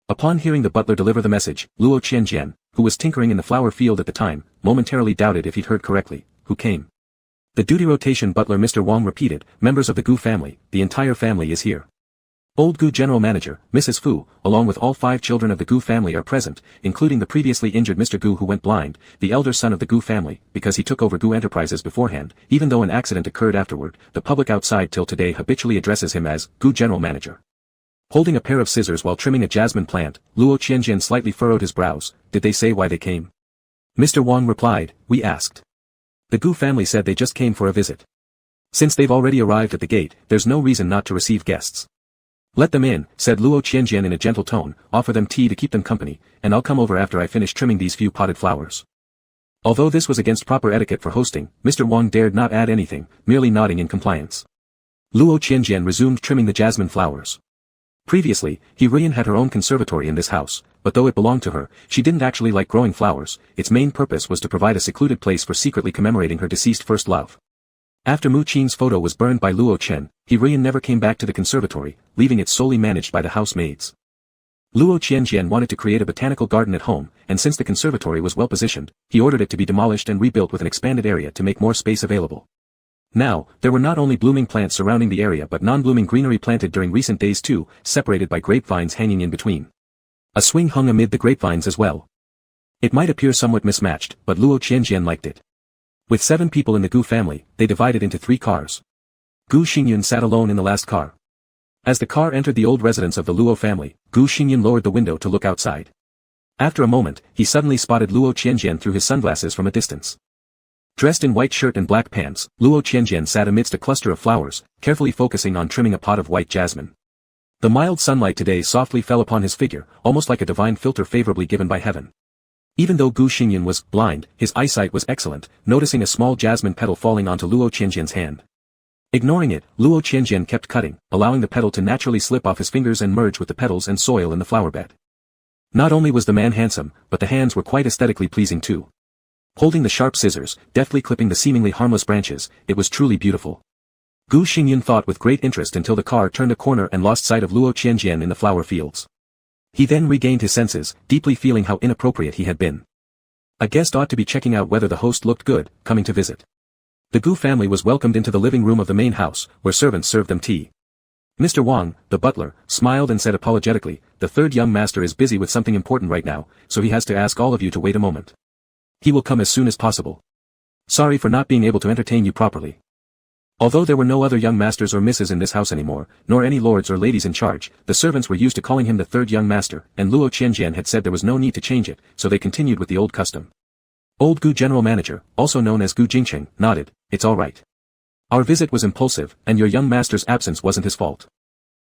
Upon hearing the butler deliver the message, Luo Qianjian, who was tinkering in the flower field at the time, momentarily doubted if he'd heard correctly. Who came? The duty rotation butler Mr. Wang repeated, members of the Gu family, the entire family is here. Old Gu general manager, Mrs. Fu, along with all 5 children of the Gu family are present, including the previously injured Mr. Gu who went blind, the elder son of the Gu family, because he took over Gu Enterprises beforehand, even though an accident occurred afterward, the public outside till today habitually addresses him as Gu general manager. Holding a pair of scissors while trimming a jasmine plant, Luo Qianjian slightly furrowed his brows. Did they say why they came? Mr. Wang replied, we asked. The Gu family said they just came for a visit. Since they've already arrived at the gate, there's no reason not to receive guests. Let them in, said Luo Qianjian in a gentle tone, offer them tea to keep them company, and I'll come over after I finish trimming these few potted flowers. Although this was against proper etiquette for hosting, Mr. Wang dared not add anything, merely nodding in compliance. Luo Qianjian resumed trimming the jasmine flowers. Previously, He-Ruyan had her own conservatory in this house, but though it belonged to her, she didn't actually like growing flowers. Its main purpose was to provide a secluded place for secretly commemorating her deceased first love. After Mu Qing's photo was burned by Luo Chen, He-Ruyan never came back to the conservatory, leaving it solely managed by the housemaids. Luo Qianjian wanted to create a botanical garden at home, and since the conservatory was well positioned, he ordered it to be demolished and rebuilt with an expanded area to make more space available. Now, there were not only blooming plants surrounding the area but non-blooming greenery planted during recent days too, separated by grapevines hanging in between. A swing hung amid the grapevines as well. It might appear somewhat mismatched, but Luo Qianjian liked it. With 7 people in the Gu family, they divided into 3 cars. Gu Xingyun sat alone in the last car. As the car entered the old residence of the Luo family, Gu Xingyun lowered the window to look outside. After a moment, he suddenly spotted Luo Qianjian through his sunglasses from a distance. Dressed in white shirt and black pants, Luo Qianjian sat amidst a cluster of flowers, carefully focusing on trimming a pot of white jasmine. The mild sunlight today softly fell upon his figure, almost like a divine filter favorably given by heaven. Even though Gu Xingyun was blind, his eyesight was excellent, noticing a small jasmine petal falling onto Luo Qianjian's hand. Ignoring it, Luo Qianjian kept cutting, allowing the petal to naturally slip off his fingers and merge with the petals and soil in the flower bed. Not only was the man handsome, but the hands were quite aesthetically pleasing too. Holding the sharp scissors, deftly clipping the seemingly harmless branches, it was truly beautiful. Gu Xingyun thought with great interest until the car turned a corner and lost sight of Luo Qianjian in the flower fields. He then regained his senses, deeply feeling how inappropriate he had been. A guest ought to be checking out whether the host looked good, coming to visit. The Gu family was welcomed into the living room of the main house, where servants served them tea. Mr. Wang, the butler, smiled and said apologetically, the third young master is busy with something important right now, so he has to ask all of you to wait a moment. He will come as soon as possible. Sorry for not being able to entertain you properly. Although there were no other young masters or misses in this house anymore, nor any lords or ladies in charge, the servants were used to calling him the third young master, and Luo Qianjian had said there was no need to change it, so they continued with the old custom. Old Gu general manager, also known as Gu Jingqing, nodded, it's all right. Our visit was impulsive, and your young master's absence wasn't his fault.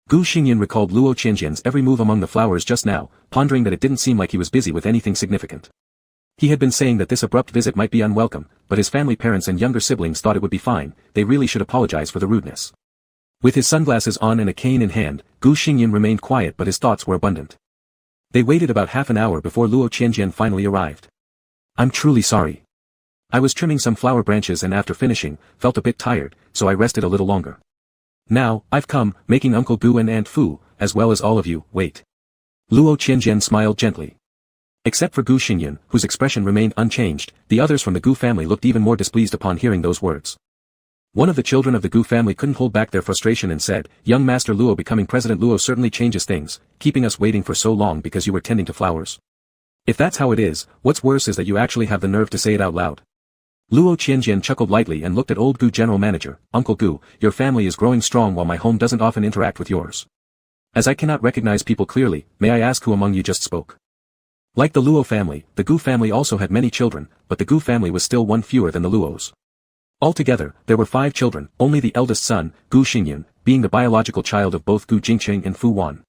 Gu Xingyan recalled Luo Qianjian's every move among the flowers just now, pondering that it didn't seem like he was busy with anything significant. He had been saying that this abrupt visit might be unwelcome, but his family parents and younger siblings thought it would be fine, they really should apologize for the rudeness. With his sunglasses on and a cane in hand, Gu Xingyan remained quiet but his thoughts were abundant. They waited about half an hour before Luo Qianjian finally arrived. I'm truly sorry. I was trimming some flower branches and after finishing, felt a bit tired, so I rested a little longer. Now, I've come, making Uncle Gu and Aunt Fu, as well as all of you, wait. Luo Qianjian smiled gently. Except for Gu Xingyan, whose expression remained unchanged, the others from the Gu family looked even more displeased upon hearing those words. One of the children of the Gu family couldn't hold back their frustration and said, Young Master Luo becoming President Luo certainly changes things, keeping us waiting for so long because you were tending to flowers. If that's how it is, what's worse is that you actually have the nerve to say it out loud. Luo Qianjian chuckled lightly and looked at old Gu general manager, Uncle Gu, your family is growing strong while my home doesn't often interact with yours. As I cannot recognize people clearly, may I ask who among you just spoke? Like the Luo family, the Gu family also had many children, but the Gu family was still one fewer than the Luos. Altogether, there were 5 children, only the eldest son, Gu Xingyan, being the biological child of both Gu Jingqing and Fu Wan.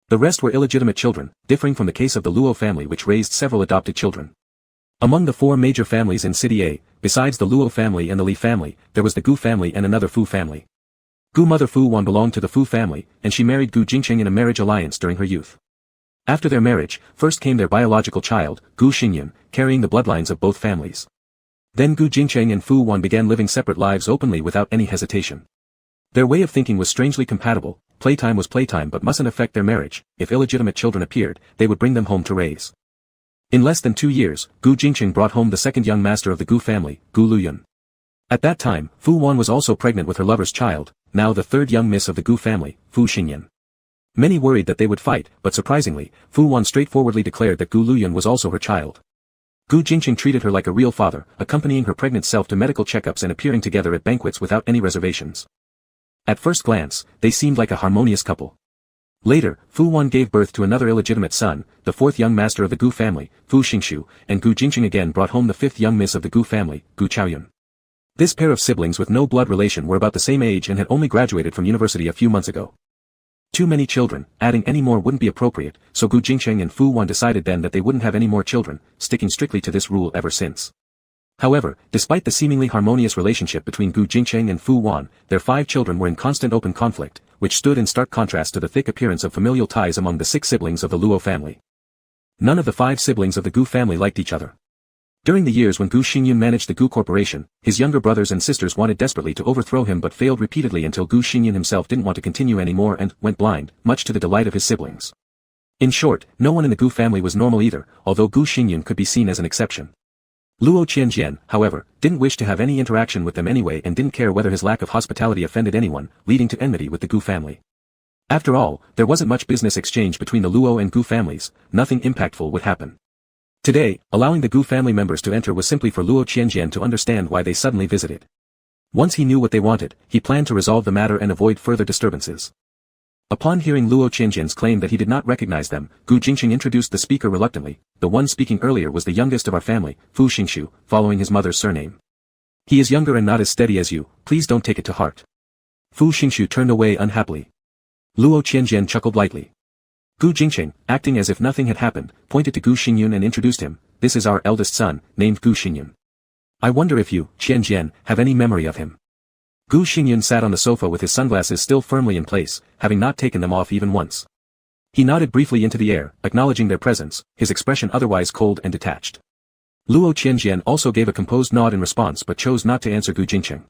The rest were illegitimate children, differing from the case of the Luo family which raised several adopted children. Among the 4 major families in City A, besides the Luo family and the Li family, there was the Gu family and another Fu family. Gu mother Fu Wan belonged to the Fu family, and she married Gu Jingqing in a marriage alliance during her youth. After their marriage, first came their biological child, Gu Xingyan, carrying the bloodlines of both families. Then Gu Jingqing and Fu Wan began living separate lives openly without any hesitation. Their way of thinking was strangely compatible, playtime was playtime but mustn't affect their marriage, if illegitimate children appeared, they would bring them home to raise. In less than 2 years, Gu Jingqing brought home the second young master of the Gu family, Gu Luyun. At that time, Fu Wan was also pregnant with her lover's child, now the third young miss of the Gu family, Fu Xingyan. Many worried that they would fight, but surprisingly, Fu Wan straightforwardly declared that Gu Luyun was also her child. Gu Jingqing treated her like a real father, accompanying her pregnant self to medical checkups and appearing together at banquets without any reservations. At first glance, they seemed like a harmonious couple. Later, Fu Wan gave birth to another illegitimate son, the fourth young master of the Gu family, Fu Xingshu, and Gu Jingqing again brought home the fifth young miss of the Gu family, Gu Chaoyun. This pair of siblings with no blood relation were about the same age and had only graduated from university a few months ago. Too many children, adding any more wouldn't be appropriate, so Gu Jingqing and Fu Wan decided then that they wouldn't have any more children, sticking strictly to this rule ever since. However, despite the seemingly harmonious relationship between Gu Jingqing and Fu Wan, their 5 children were in constant open conflict, which stood in stark contrast to the thick appearance of familial ties among the 6 siblings of the Luo family. None of the 5 siblings of the Gu family liked each other. During the years when Gu Xingyun managed the Gu Corporation, his younger brothers and sisters wanted desperately to overthrow him but failed repeatedly until Gu Xingyun himself didn't want to continue anymore and went blind, much to the delight of his siblings. In short, no one in the Gu family was normal either, although Gu Xingyun could be seen as an exception. Luo Qianjian, however, didn't wish to have any interaction with them anyway and didn't care whether his lack of hospitality offended anyone, leading to enmity with the Gu family. After all, there wasn't much business exchange between the Luo and Gu families, nothing impactful would happen. Today, allowing the Gu family members to enter was simply for Luo Qianjian to understand why they suddenly visited. Once he knew what they wanted, he planned to resolve the matter and avoid further disturbances. Upon hearing Luo Qianjian's claim that he did not recognize them, Gu Jingqing introduced the speaker reluctantly. The one speaking earlier was the youngest of our family, Fu Xingshu, following his mother's surname. He is younger and not as steady as you, please don't take it to heart. Fu Xingshu turned away unhappily. Luo Qianjian chuckled lightly. Gu Jingqing, acting as if nothing had happened, pointed to Gu Xingyun and introduced him. This is our eldest son, named Gu Xingyun. I wonder if you, Qianjian, have any memory of him. Gu Xingyun sat on the sofa with his sunglasses still firmly in place, having not taken them off even once. He nodded briefly into the air, acknowledging their presence, his expression otherwise cold and detached. Luo Qianjian also gave a composed nod in response but chose not to answer Gu Jingqing.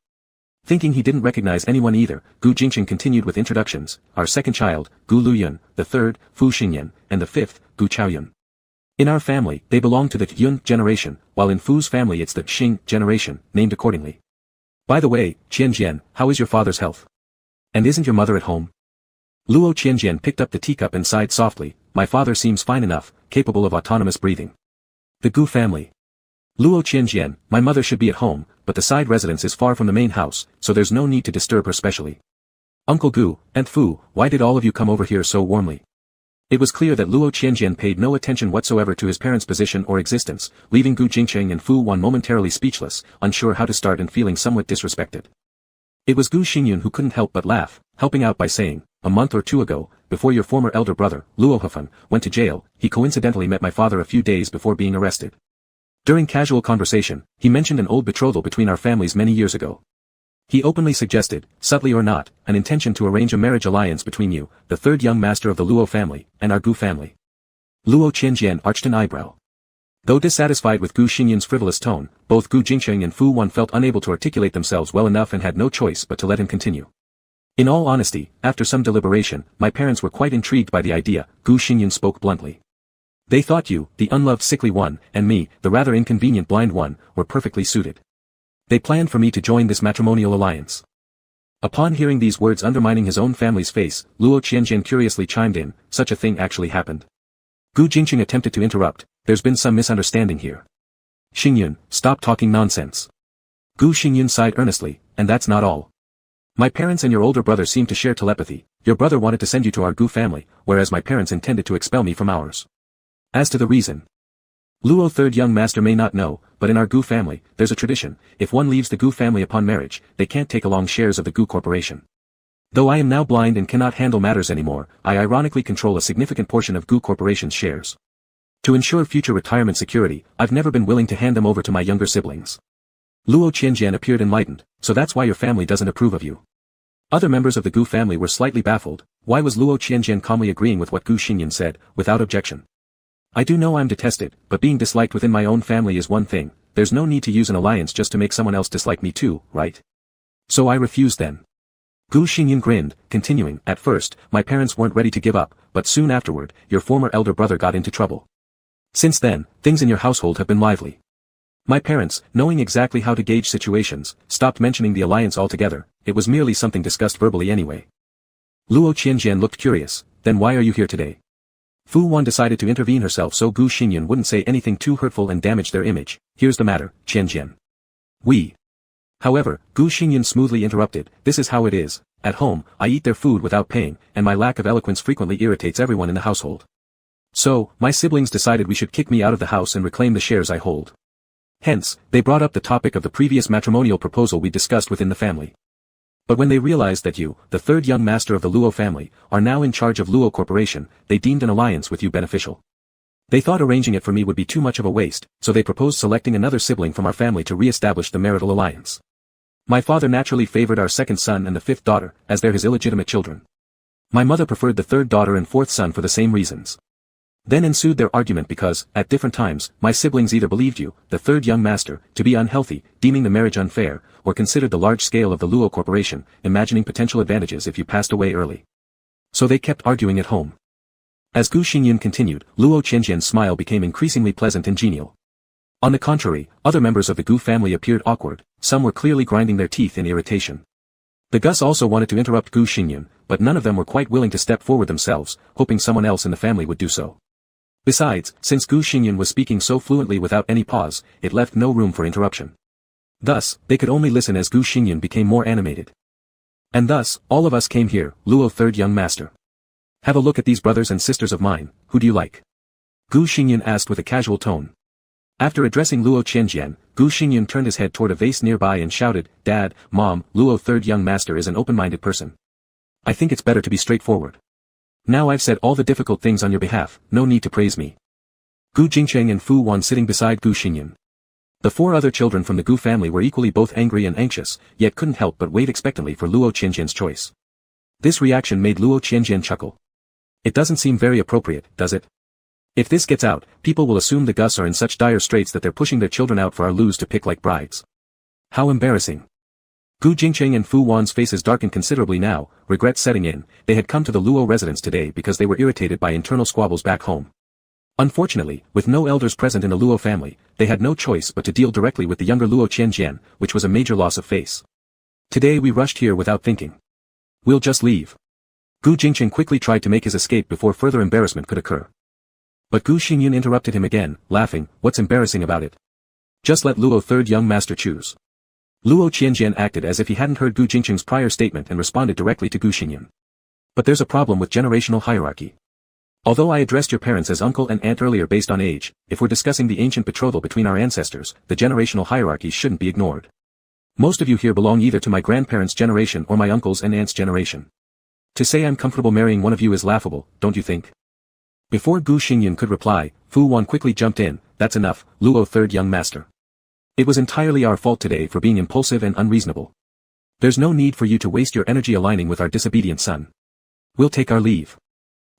Thinking he didn't recognize anyone either, Gu Jingqing continued with introductions, our second child, Gu Luyun, the third, Fu Xingyan, and the fifth, Gu Chaoyun. In our family, they belong to the Yun generation, while in Fu's family it's the Xing generation, named accordingly. By the way, Qianjian, how is your father's health? And isn't your mother at home? Luo Qianjian picked up the teacup and sighed softly, my father seems fine enough, capable of autonomous breathing. The Gu family. Luo Qianjian, my mother should be at home, but the side residence is far from the main house, so there's no need to disturb her specially. Uncle Gu, Aunt Fu, why did all of you come over here so warmly? It was clear that Luo Qianjian paid no attention whatsoever to his parents' position or existence, leaving Gu Jingcheng and Fu Wan momentarily speechless, unsure how to start and feeling somewhat disrespected. It was Gu Xingyun who couldn't help but laugh, helping out by saying, a month or two ago, before your former elder brother, Luo Hefeng, went to jail, he coincidentally met my father a few days before being arrested. During casual conversation, he mentioned an old betrothal between our families many years ago. He openly suggested, subtly or not, an intention to arrange a marriage alliance between you, the third young master of the Luo family, and our Gu family. Luo Qianjian arched an eyebrow. Though dissatisfied with Gu Xingyun's frivolous tone, both Gu Jingcheng and Fu Wan felt unable to articulate themselves well enough and had no choice but to let him continue. In all honesty, after some deliberation, my parents were quite intrigued by the idea, Gu Xingyun spoke bluntly. They thought you, the unloved sickly one, and me, the rather inconvenient blind one, were perfectly suited. They planned for me to join this matrimonial alliance. Upon hearing these words undermining his own family's face, Luo Qianjian curiously chimed in, such a thing actually happened. Gu Jingcheng attempted to interrupt, there's been some misunderstanding here. Xingyun, stop talking nonsense. Gu Xingyun sighed earnestly, and that's not all. My parents and your older brother seem to share telepathy, your brother wanted to send you to our Gu family, whereas my parents intended to expel me from ours. As to the reason, Luo third young master may not know, but in our Gu family, there's a tradition, if one leaves the Gu family upon marriage, they can't take along shares of the Gu corporation. Though I am now blind and cannot handle matters anymore, I ironically control a significant portion of Gu corporation's shares. To ensure future retirement security, I've never been willing to hand them over to my younger siblings. Luo Qianjian appeared enlightened, so that's why your family doesn't approve of you. Other members of the Gu family were slightly baffled, why was Luo Qianjian calmly agreeing with what Gu Xingyun said, without objection? I do know I'm detested, but being disliked within my own family is one thing, there's no need to use an alliance just to make someone else dislike me too, right? So I refused then. Gu Xingyun grinned, continuing, at first, my parents weren't ready to give up, but soon afterward, your former elder brother got into trouble. Since then, things in your household have been lively. My parents, knowing exactly how to gauge situations, stopped mentioning the alliance altogether, it was merely something discussed verbally anyway. Luo Qianjian looked curious, then why are you here today? Fu Wan decided to intervene herself so Gu Xingyun wouldn't say anything too hurtful and damage their image. Here's the matter, Qianjian. However, Gu Xingyun smoothly interrupted, this is how it is, at home, I eat their food without paying, and my lack of eloquence frequently irritates everyone in the household. So, my siblings decided we should kick me out of the house and reclaim the shares I hold. Hence, they brought up the topic of the previous matrimonial proposal we discussed within the family. But when they realized that you, the third young master of the Luo family, are now in charge of Luo Corporation, they deemed an alliance with you beneficial. They thought arranging it for me would be too much of a waste, so they proposed selecting another sibling from our family to re-establish the marital alliance. My father naturally favored our second son and the fifth daughter, as they're his illegitimate children. My mother preferred the third daughter and fourth son for the same reasons. Then ensued their argument because, at different times, my siblings either believed you, the third young master, to be unhealthy, deeming the marriage unfair, or considered the large scale of the Luo Corporation, imagining potential advantages if you passed away early. So they kept arguing at home. As Gu Xingyun continued, Luo Qianjian's smile became increasingly pleasant and genial. On the contrary, other members of the Gu family appeared awkward, some were clearly grinding their teeth in irritation. The Gus also wanted to interrupt Gu Xingyun, but none of them were quite willing to step forward themselves, hoping someone else in the family would do so. Besides, since Gu Xingyun was speaking so fluently without any pause, it left no room for interruption. Thus, they could only listen as Gu Xingyun became more animated. And thus, all of us came here, Luo third young master. Have a look at these brothers and sisters of mine, who do you like? Gu Xingyun asked with a casual tone. After addressing Luo Qianjian, Gu Xingyun turned his head toward a vase nearby and shouted, Dad, Mom, Luo third young master is an open-minded person. I think it's better to be straightforward. Now I've said all the difficult things on your behalf, no need to praise me. Gu Jingcheng and Fu Wan sitting beside Gu Xingyun. The four other children from the Gu family were equally both angry and anxious, yet couldn't help but wait expectantly for Luo Qianjian's choice. This reaction made Luo Qianjian chuckle. It doesn't seem very appropriate, does it? If this gets out, people will assume the Gus are in such dire straits that they're pushing their children out for our Lus to pick like brides. How embarrassing. Gu Jingcheng and Fu Wan's faces darkened considerably now, regret setting in, they had come to the Luo residence today because they were irritated by internal squabbles back home. Unfortunately, with no elders present in the Luo family, they had no choice but to deal directly with the younger Luo Qianjian, which was a major loss of face. Today we rushed here without thinking. We'll just leave. Gu Jingqing quickly tried to make his escape before further embarrassment could occur. But Gu Xingyan interrupted him again, laughing, "What's embarrassing about it? Just let Luo third young master choose." Luo Qianjian acted as if he hadn't heard Gu Jingqing's prior statement and responded directly to Gu Xingyan. "But there's a problem with generational hierarchy. Although I addressed your parents as uncle and aunt earlier based on age, if we're discussing the ancient betrothal between our ancestors, the generational hierarchy shouldn't be ignored. Most of you here belong either to my grandparents' generation or my uncles and aunts' generation. To say I'm comfortable marrying one of you is laughable, don't you think?" Before Gu Xingyan could reply, Fu Wan quickly jumped in, "That's enough, Luo third young master. It was entirely our fault today for being impulsive and unreasonable. There's no need for you to waste your energy aligning with our disobedient son. We'll take our leave."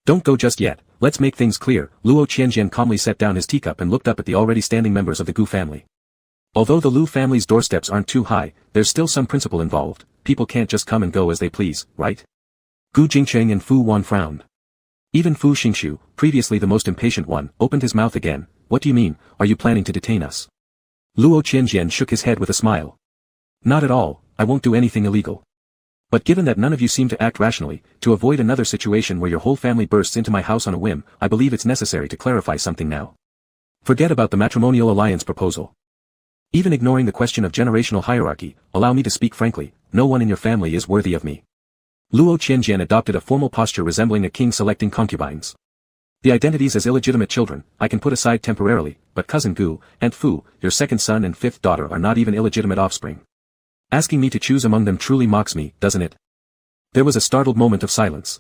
"Don't go just yet, let's make things clear." Luo Qianjian calmly set down his teacup and looked up at the already standing members of the Gu family. "Although the Lu family's doorsteps aren't too high, there's still some principle involved. People can't just come and go as they please, right?" Gu Jingqing and Fu Wan frowned. Even Fu Xingxiu, previously the most impatient one, opened his mouth again. "What do you mean, are you planning to detain us?" Luo Qianjian shook his head with a smile. "Not at all, I won't do anything illegal. But given that none of you seem to act rationally, to avoid another situation where your whole family bursts into my house on a whim, I believe it's necessary to clarify something now. Forget about the matrimonial alliance proposal. Even ignoring the question of generational hierarchy, allow me to speak frankly, no one in your family is worthy of me." Luo Qianjian adopted a formal posture resembling a king selecting concubines. "The identities as illegitimate children, I can put aside temporarily, but cousin Gu, Aunt Fu, your second son and fifth daughter are not even illegitimate offspring. Asking me to choose among them truly mocks me, doesn't it?" There was a startled moment of silence.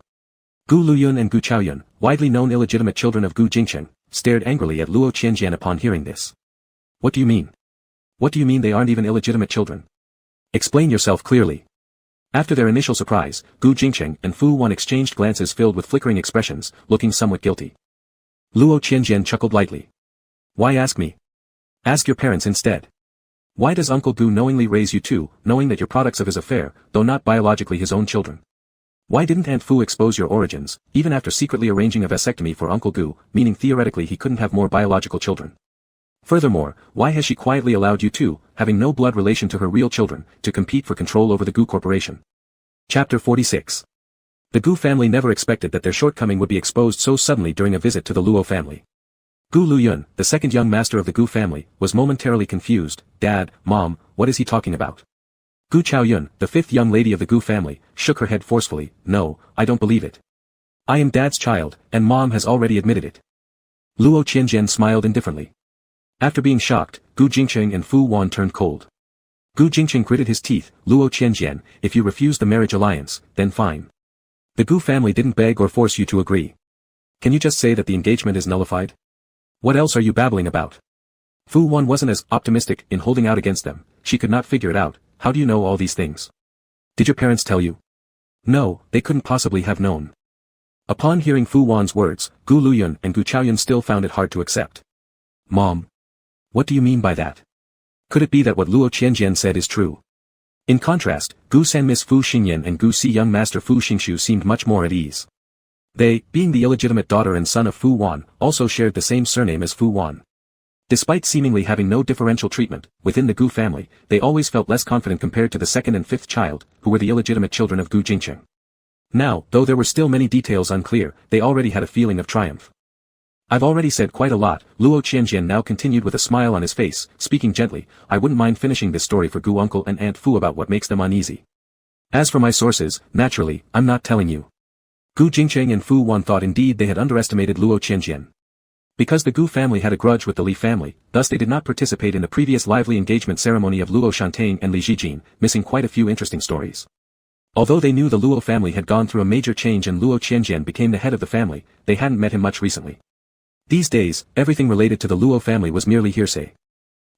Gu Luyun and Gu Chaoyun, widely known illegitimate children of Gu Jingqing, stared angrily at Luo Qianjian upon hearing this. "What do you mean? What do you mean they aren't even illegitimate children? Explain yourself clearly." After their initial surprise, Gu Jingqing and Fu Wan exchanged glances filled with flickering expressions, looking somewhat guilty. Luo Qianjian chuckled lightly. "Why ask me? Ask your parents instead. Why does Uncle Gu knowingly raise you two, knowing that you're products of his affair, though not biologically his own children? Why didn't Aunt Fu expose your origins, even after secretly arranging a vasectomy for Uncle Gu, meaning theoretically he couldn't have more biological children? Furthermore, why has she quietly allowed you two, having no blood relation to her real children, to compete for control over the Gu Corporation?" Chapter 46. The Gu family never expected that their shortcoming would be exposed so suddenly during a visit to the Luo family. Gu Luyun, the second young master of the Gu family, was momentarily confused. "Dad, Mom, what is he talking about?" Gu Chaoyun, the fifth young lady of the Gu family, shook her head forcefully. "No, I don't believe it. I am Dad's child, and Mom has already admitted it." Luo Qianjian smiled indifferently. After being shocked, Gu Jingqing and Fu Wan turned cold. Gu Jingqing gritted his teeth. "Luo Qianjian, if you refuse the marriage alliance, then fine. The Gu family didn't beg or force you to agree. Can you just say that the engagement is nullified? What else are you babbling about?" Fu Wan wasn't as optimistic in holding out against them. She could not figure it out. "How do you know all these things? Did your parents tell you?" "No, they couldn't possibly have known." Upon hearing Fu Wan's words, Gu Luyun and Gu Chaoyun still found it hard to accept. "Mom. What do you mean by that? Could it be that what Luo Qianjian said is true?" In contrast, Gu Sanmiss Fu Xingyan and Gu Si young master Fu Xingxiu seemed much more at ease. They, being the illegitimate daughter and son of Fu Wan, also shared the same surname as Fu Wan. Despite seemingly having no differential treatment, within the Gu family, they always felt less confident compared to the second and fifth child, who were the illegitimate children of Gu Jingqing. Now, though there were still many details unclear, they already had a feeling of triumph. "I've already said quite a lot," Luo Qianjian now continued with a smile on his face, speaking gently. "I wouldn't mind finishing this story for Gu uncle and Aunt Fu about what makes them uneasy. As for my sources, naturally, I'm not telling you." Gu Jingqing and Fu Wan thought indeed they had underestimated Luo Qianjian. Because the Gu family had a grudge with the Li family, thus they did not participate in the previous lively engagement ceremony of Luo Shantang and Li Zhijin, missing quite a few interesting stories. Although they knew the Luo family had gone through a major change and Luo Qianjian became the head of the family, they hadn't met him much recently. These days, everything related to the Luo family was merely hearsay.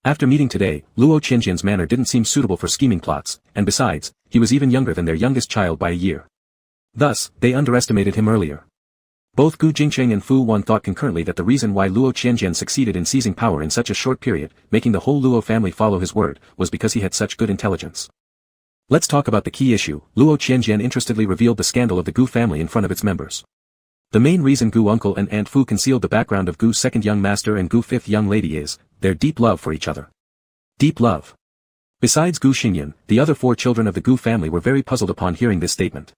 After meeting today, Luo Qianjian's manner didn't seem suitable for scheming plots, and besides, he was even younger than their youngest child by a year. Thus, they underestimated him earlier. Both Gu Jingqing and Fu Wan thought concurrently that the reason why Luo Qianjian succeeded in seizing power in such a short period, making the whole Luo family follow his word, was because he had such good intelligence. Let's talk about the key issue. Luo Qianjian interestedly revealed the scandal of the Gu family in front of its members. The main reason Gu uncle and Aunt Fu concealed the background of Gu's second young master and Gu fifth young lady is their deep love for each other. Deep love. Besides Gu Xingyan, the other four children of the Gu family were very puzzled upon hearing this statement.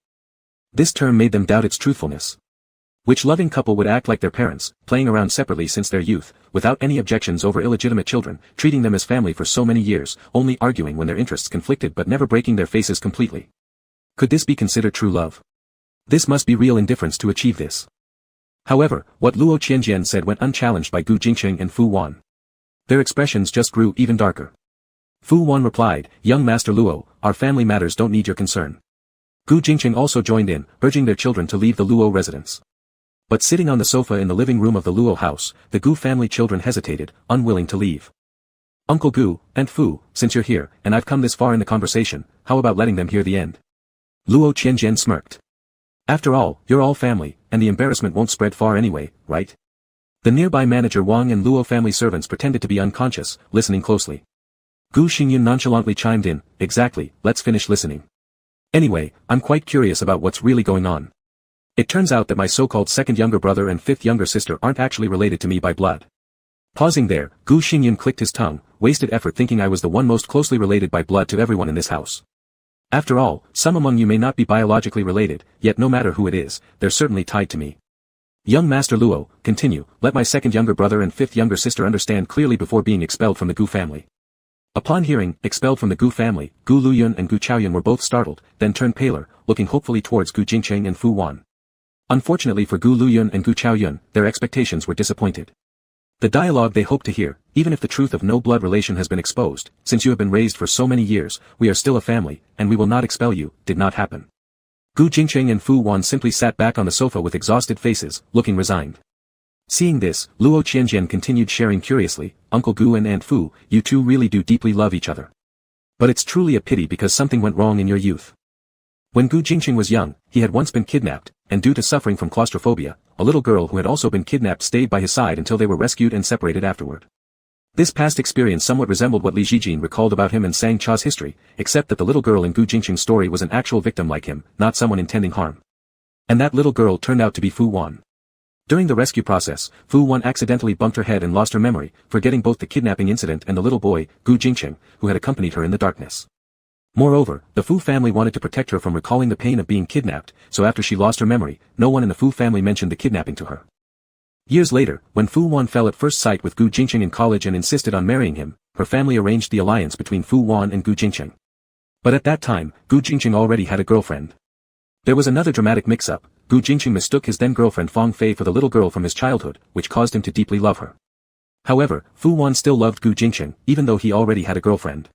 This term made them doubt its truthfulness. Which loving couple would act like their parents, playing around separately since their youth, without any objections over illegitimate children, treating them as family for so many years, only arguing when their interests conflicted but never breaking their faces completely? Could this be considered true love? This must be real indifference to achieve this. However, what Luo Qianjian said went unchallenged by Gu Jingqing and Fu Wan. Their expressions just grew even darker. Fu Wan replied, "Young Master Luo, our family matters don't need your concern." Gu Jingqing also joined in, urging their children to leave the Luo residence. But sitting on the sofa in the living room of the Luo house, the Gu family children hesitated, unwilling to leave. "Uncle Gu, Aunt Fu, since you're here, and I've come this far in the conversation, how about letting them hear the end?" Luo Qianjian smirked. "After all, you're all family, and the embarrassment won't spread far anyway, right?" The nearby manager Wang and Luo family servants pretended to be unconscious, listening closely. Gu Xingyun nonchalantly chimed in, "Exactly, let's finish listening. Anyway, I'm quite curious about what's really going on. It turns out that my so-called second younger brother and fifth younger sister aren't actually related to me by blood." Pausing there, Gu Xingyun clicked his tongue, wasted effort thinking I was the one most closely related by blood to everyone in this house. After all, some among you may not be biologically related, yet no matter who it is, they're certainly tied to me. Young Master Luo, continue, let my second younger brother and fifth younger sister understand clearly before being expelled from the Gu family. Upon hearing, expelled from the Gu family, Gu Luyun and Gu Chaoyun were both startled, then turned paler, looking hopefully towards Gu Jingqing and Fu Wan. Unfortunately for Gu Luyun and Gu Chaoyun, their expectations were disappointed. The dialogue they hoped to hear, even if the truth of no blood relation has been exposed, "Since you have been raised for so many years, we are still a family, and we will not expel you," did not happen. Gu Jingqing and Fu Wan simply sat back on the sofa with exhausted faces, looking resigned. Seeing this, Luo Qianjian continued sharing curiously, "Uncle Gu and Aunt Fu, you two really do deeply love each other. But it's truly a pity because something went wrong in your youth. When Gu Jingqing was young, he had once been kidnapped, and due to suffering from claustrophobia, a little girl who had also been kidnapped stayed by his side until they were rescued and separated afterward. This past experience somewhat resembled what Li Jijin recalled about him in Sang Cha's history, except that the little girl in Gu Jingqing's story was an actual victim like him, not someone intending harm. And that little girl turned out to be Fu Wan. During the rescue process, Fu Wan accidentally bumped her head and lost her memory, forgetting both the kidnapping incident and the little boy, Gu Jingqing, who had accompanied her in the darkness. Moreover, the Fu family wanted to protect her from recalling the pain of being kidnapped, so after she lost her memory, no one in the Fu family mentioned the kidnapping to her. Years later, when Fu Wan fell at first sight with Gu Jingqing in college and insisted on marrying him, her family arranged the alliance between Fu Wan and Gu Jingqing. But at that time, Gu Jingqing already had a girlfriend. There was another dramatic mix-up. Gu Jingqing mistook his then-girlfriend Fang Fei for the little girl from his childhood, which caused him to deeply love her. However, Fu Wan still loved Gu Jingqing, even though he already had a girlfriend.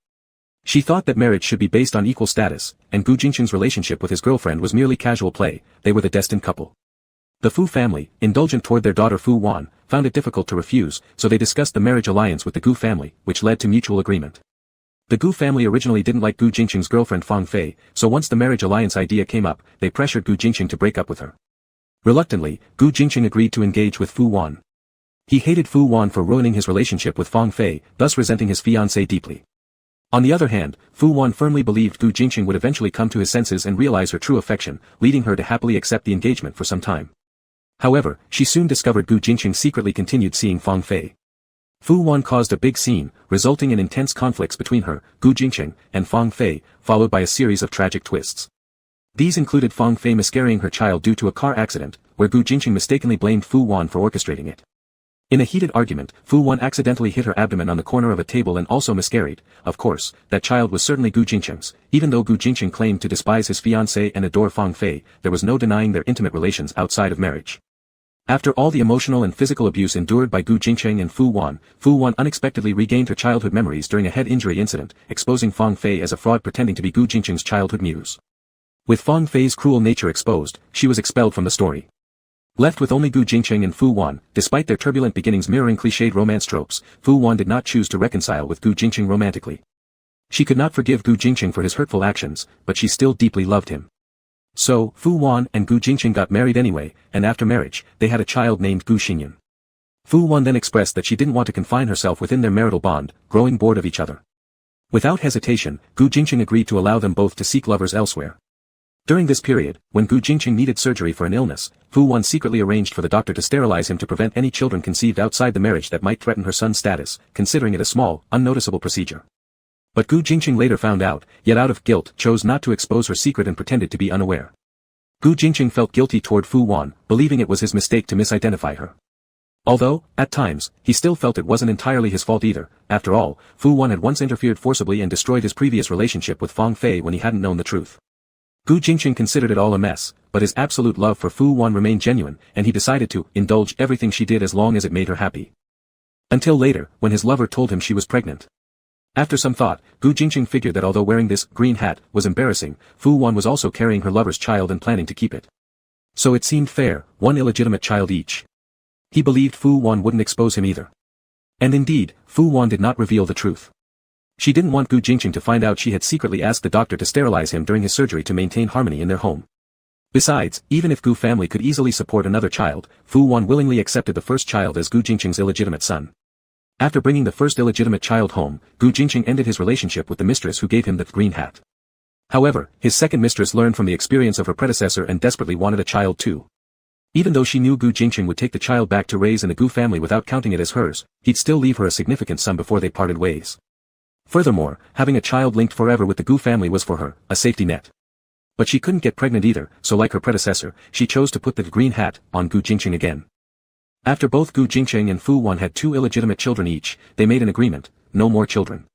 She thought that marriage should be based on equal status, and Gu Jingqing's relationship with his girlfriend was merely casual play, they were the destined couple. The Fu family, indulgent toward their daughter Fu Wan, found it difficult to refuse, so they discussed the marriage alliance with the Gu family, which led to mutual agreement. The Gu family originally didn't like Gu Jingqing's girlfriend Fang Fei, so once the marriage alliance idea came up, they pressured Gu Jingqing to break up with her. Reluctantly, Gu Jingqing agreed to engage with Fu Wan. He hated Fu Wan for ruining his relationship with Fang Fei, thus resenting his fiancée deeply. On the other hand, Fu Wan firmly believed Gu Jingqing would eventually come to his senses and realize her true affection, leading her to happily accept the engagement for some time. However, she soon discovered Gu Jingqing secretly continued seeing Fang Fei. Fu Wan caused a big scene, resulting in intense conflicts between her, Gu Jingqing, and Fang Fei, followed by a series of tragic twists. These included Fang Fei miscarrying her child due to a car accident, where Gu Jingqing mistakenly blamed Fu Wan for orchestrating it. In a heated argument, Fu Wan accidentally hit her abdomen on the corner of a table and also miscarried. Of course, that child was certainly Gu Jingqing's. Even though Gu Jingqing claimed to despise his fiancée and adore Fang Fei, there was no denying their intimate relations outside of marriage. After all the emotional and physical abuse endured by Gu Jingqing and Fu Wan unexpectedly regained her childhood memories during a head injury incident, exposing Fang Fei as a fraud pretending to be Gu Jingqing's childhood muse. With Fang Fei's cruel nature exposed, she was expelled from the story. Left with only Gu Jingqing and Fu Wan, despite their turbulent beginnings mirroring cliched romance tropes, Fu Wan did not choose to reconcile with Gu Jingqing romantically. She could not forgive Gu Jingqing for his hurtful actions, but she still deeply loved him. So, Fu Wan and Gu Jingqing got married anyway, and after marriage, they had a child named Gu Xingyun. Fu Wan then expressed that she didn't want to confine herself within their marital bond, growing bored of each other. Without hesitation, Gu Jingqing agreed to allow them both to seek lovers elsewhere. During this period, when Gu Jingqing needed surgery for an illness, Fu Wan secretly arranged for the doctor to sterilize him to prevent any children conceived outside the marriage that might threaten her son's status, considering it a small, unnoticeable procedure. But Gu Jingqing later found out, yet out of guilt chose not to expose her secret and pretended to be unaware. Gu Jingqing felt guilty toward Fu Wan, believing it was his mistake to misidentify her. Although, at times, he still felt it wasn't entirely his fault either. After all, Fu Wan had once interfered forcibly and destroyed his previous relationship with Fang Fei when he hadn't known the truth. Gu Jingqing considered it all a mess, but his absolute love for Fu Wan remained genuine, and he decided to indulge everything she did as long as it made her happy. Until later, when his lover told him she was pregnant. After some thought, Gu Jingqing figured that although wearing this green hat was embarrassing, Fu Wan was also carrying her lover's child and planning to keep it. So it seemed fair, one illegitimate child each. He believed Fu Wan wouldn't expose him either. And indeed, Fu Wan did not reveal the truth. She didn't want Gu Jingqing to find out she had secretly asked the doctor to sterilize him during his surgery to maintain harmony in their home. Besides, even if Gu family could easily support another child, Fu Wan willingly accepted the first child as Gu Jingqing's illegitimate son. After bringing the first illegitimate child home, Gu Jingqing ended his relationship with the mistress who gave him the green hat. However, his second mistress learned from the experience of her predecessor and desperately wanted a child too. Even though she knew Gu Jingqing would take the child back to raise in the Gu family without counting it as hers, he'd still leave her a significant sum before they parted ways. Furthermore, having a child linked forever with the Gu family was for her, a safety net. But she couldn't get pregnant either, so like her predecessor, she chose to put the green hat on Gu Jingqing again. After both Gu Jingqing and Fu Wan had 2 illegitimate children each, they made an agreement: no more children.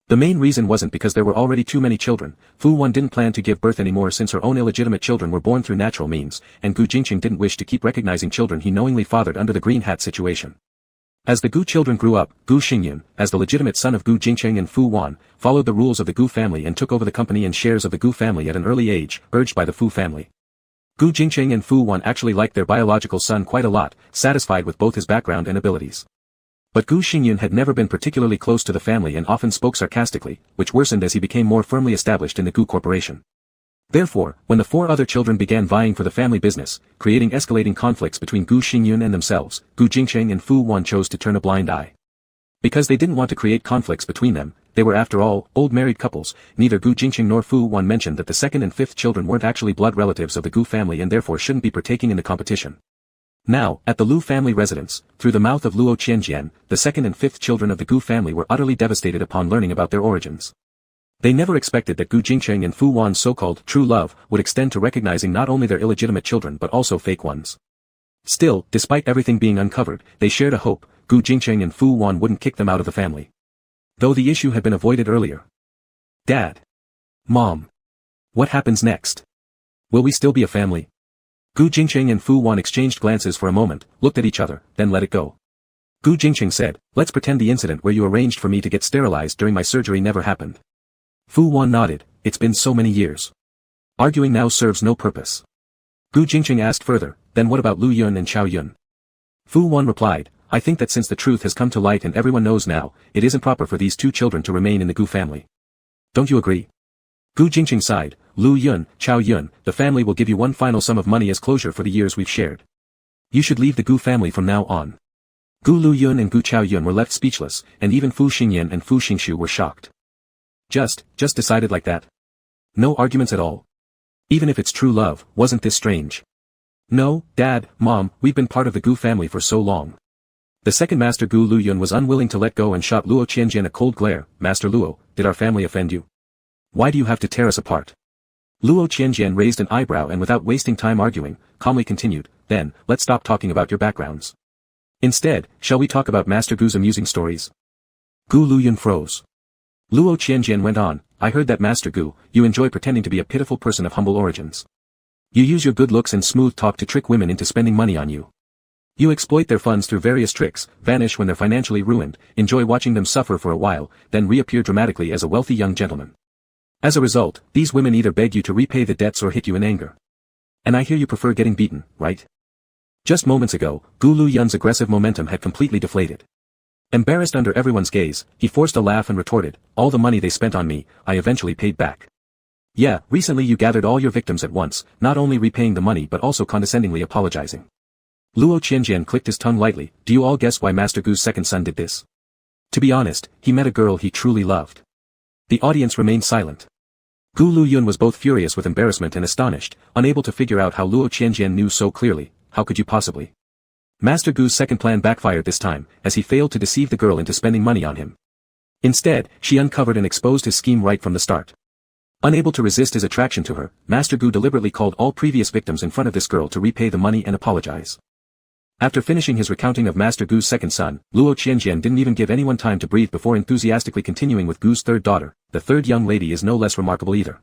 The main reason wasn't because there were already too many children. Fu Wan didn't plan to give birth anymore since her own illegitimate children were born through natural means, and Gu Jingqing didn't wish to keep recognizing children he knowingly fathered under the green hat situation. As the Gu children grew up, Gu Xingyun, as the legitimate son of Gu Jingqing and Fu Wan, followed the rules of the Gu family and took over the company and shares of the Gu family at an early age, urged by the Fu family. Gu Jingqing and Fu Wan actually liked their biological son quite a lot, satisfied with both his background and abilities. But Gu Xingyun had never been particularly close to the family and often spoke sarcastically, which worsened as he became more firmly established in the Gu corporation. Therefore, when the 4 other children began vying for the family business, creating escalating conflicts between Gu Xingyun and themselves, Gu Jingqing and Fu Wan chose to turn a blind eye. Because they didn't want to create conflicts between them, they were after all, old married couples. Neither Gu Jingqing nor Fu Wan mentioned that the 2nd and 5th children weren't actually blood relatives of the Gu family and therefore shouldn't be partaking in the competition. Now, at the Lu family residence, through the mouth of Luo Qianjian, the 2nd and 5th children of the Gu family were utterly devastated upon learning about their origins. They never expected that Gu Jingqing and Fu Wan's so-called true love would extend to recognizing not only their illegitimate children but also fake ones. Still, despite everything being uncovered, they shared a hope: Gu Jingqing and Fu Wan wouldn't kick them out of the family. Though the issue had been avoided earlier. Dad. Mom. What happens next? Will we still be a family? Gu Jingqing and Fu Wan exchanged glances for a moment, looked at each other, then let it go. Gu Jingqing said, "Let's pretend the incident where you arranged for me to get sterilized during my surgery never happened." Fu Wan nodded. "It's been so many years. Arguing now serves no purpose." Gu Jingqing asked further, "Then what about Lu Yun and Chao Yun?" Fu Wan replied, "I think that since the truth has come to light and everyone knows now, it isn't proper for these 2 children to remain in the Gu family. Don't you agree?" Gu Jingqing sighed. "Lu Yun, Chao Yun, the family will give you one final sum of money as closure for the years we've shared. You should leave the Gu family from now on." Gu Lu Yun and Gu Chao Yun were left speechless, and even Fu Xingyan and Fu Xingshu were shocked. Just decided like that? No arguments at all? Even if it's true love, wasn't this strange? "No, Dad, Mom, we've been part of the Gu family for so long." The second master Gu Lu Yun was unwilling to let go and shot Luo Qianjian a cold glare. "Master Luo, did our family offend you? Why do you have to tear us apart?" Luo Qianjian raised an eyebrow and without wasting time arguing, calmly continued, "Then, let's stop talking about your backgrounds. Instead, shall we talk about Master Gu's amusing stories?" Gu Lu Yun froze. Luo Qianjian went on, "I heard that Master Gu, you enjoy pretending to be a pitiful person of humble origins. You use your good looks and smooth talk to trick women into spending money on you. You exploit their funds through various tricks, vanish when they're financially ruined, enjoy watching them suffer for a while, then reappear dramatically as a wealthy young gentleman. As a result, these women either beg you to repay the debts or hit you in anger. And I hear you prefer getting beaten, right?" Just moments ago, Gu Lu Yun's aggressive momentum had completely deflated. Embarrassed under everyone's gaze, he forced a laugh and retorted, "All the money they spent on me, I eventually paid back. Yeah, recently you gathered all your victims at once, not only repaying the money but also condescendingly apologizing." Luo Qianjian clicked his tongue lightly. "Do you all guess why Master Gu's second son did this? To be honest, he met a girl he truly loved." The audience remained silent. Gu Lu Yun was both furious with embarrassment and astonished, unable to figure out how Luo Qianjian knew so clearly. How could you possibly? Master Gu's second plan backfired this time, as he failed to deceive the girl into spending money on him. Instead, she uncovered and exposed his scheme right from the start. Unable to resist his attraction to her, Master Gu deliberately called all previous victims in front of this girl to repay the money and apologize. After finishing his recounting of Master Gu's second son, Luo Qianjian didn't even give anyone time to breathe before enthusiastically continuing with Gu's third daughter. The third young lady is no less remarkable either.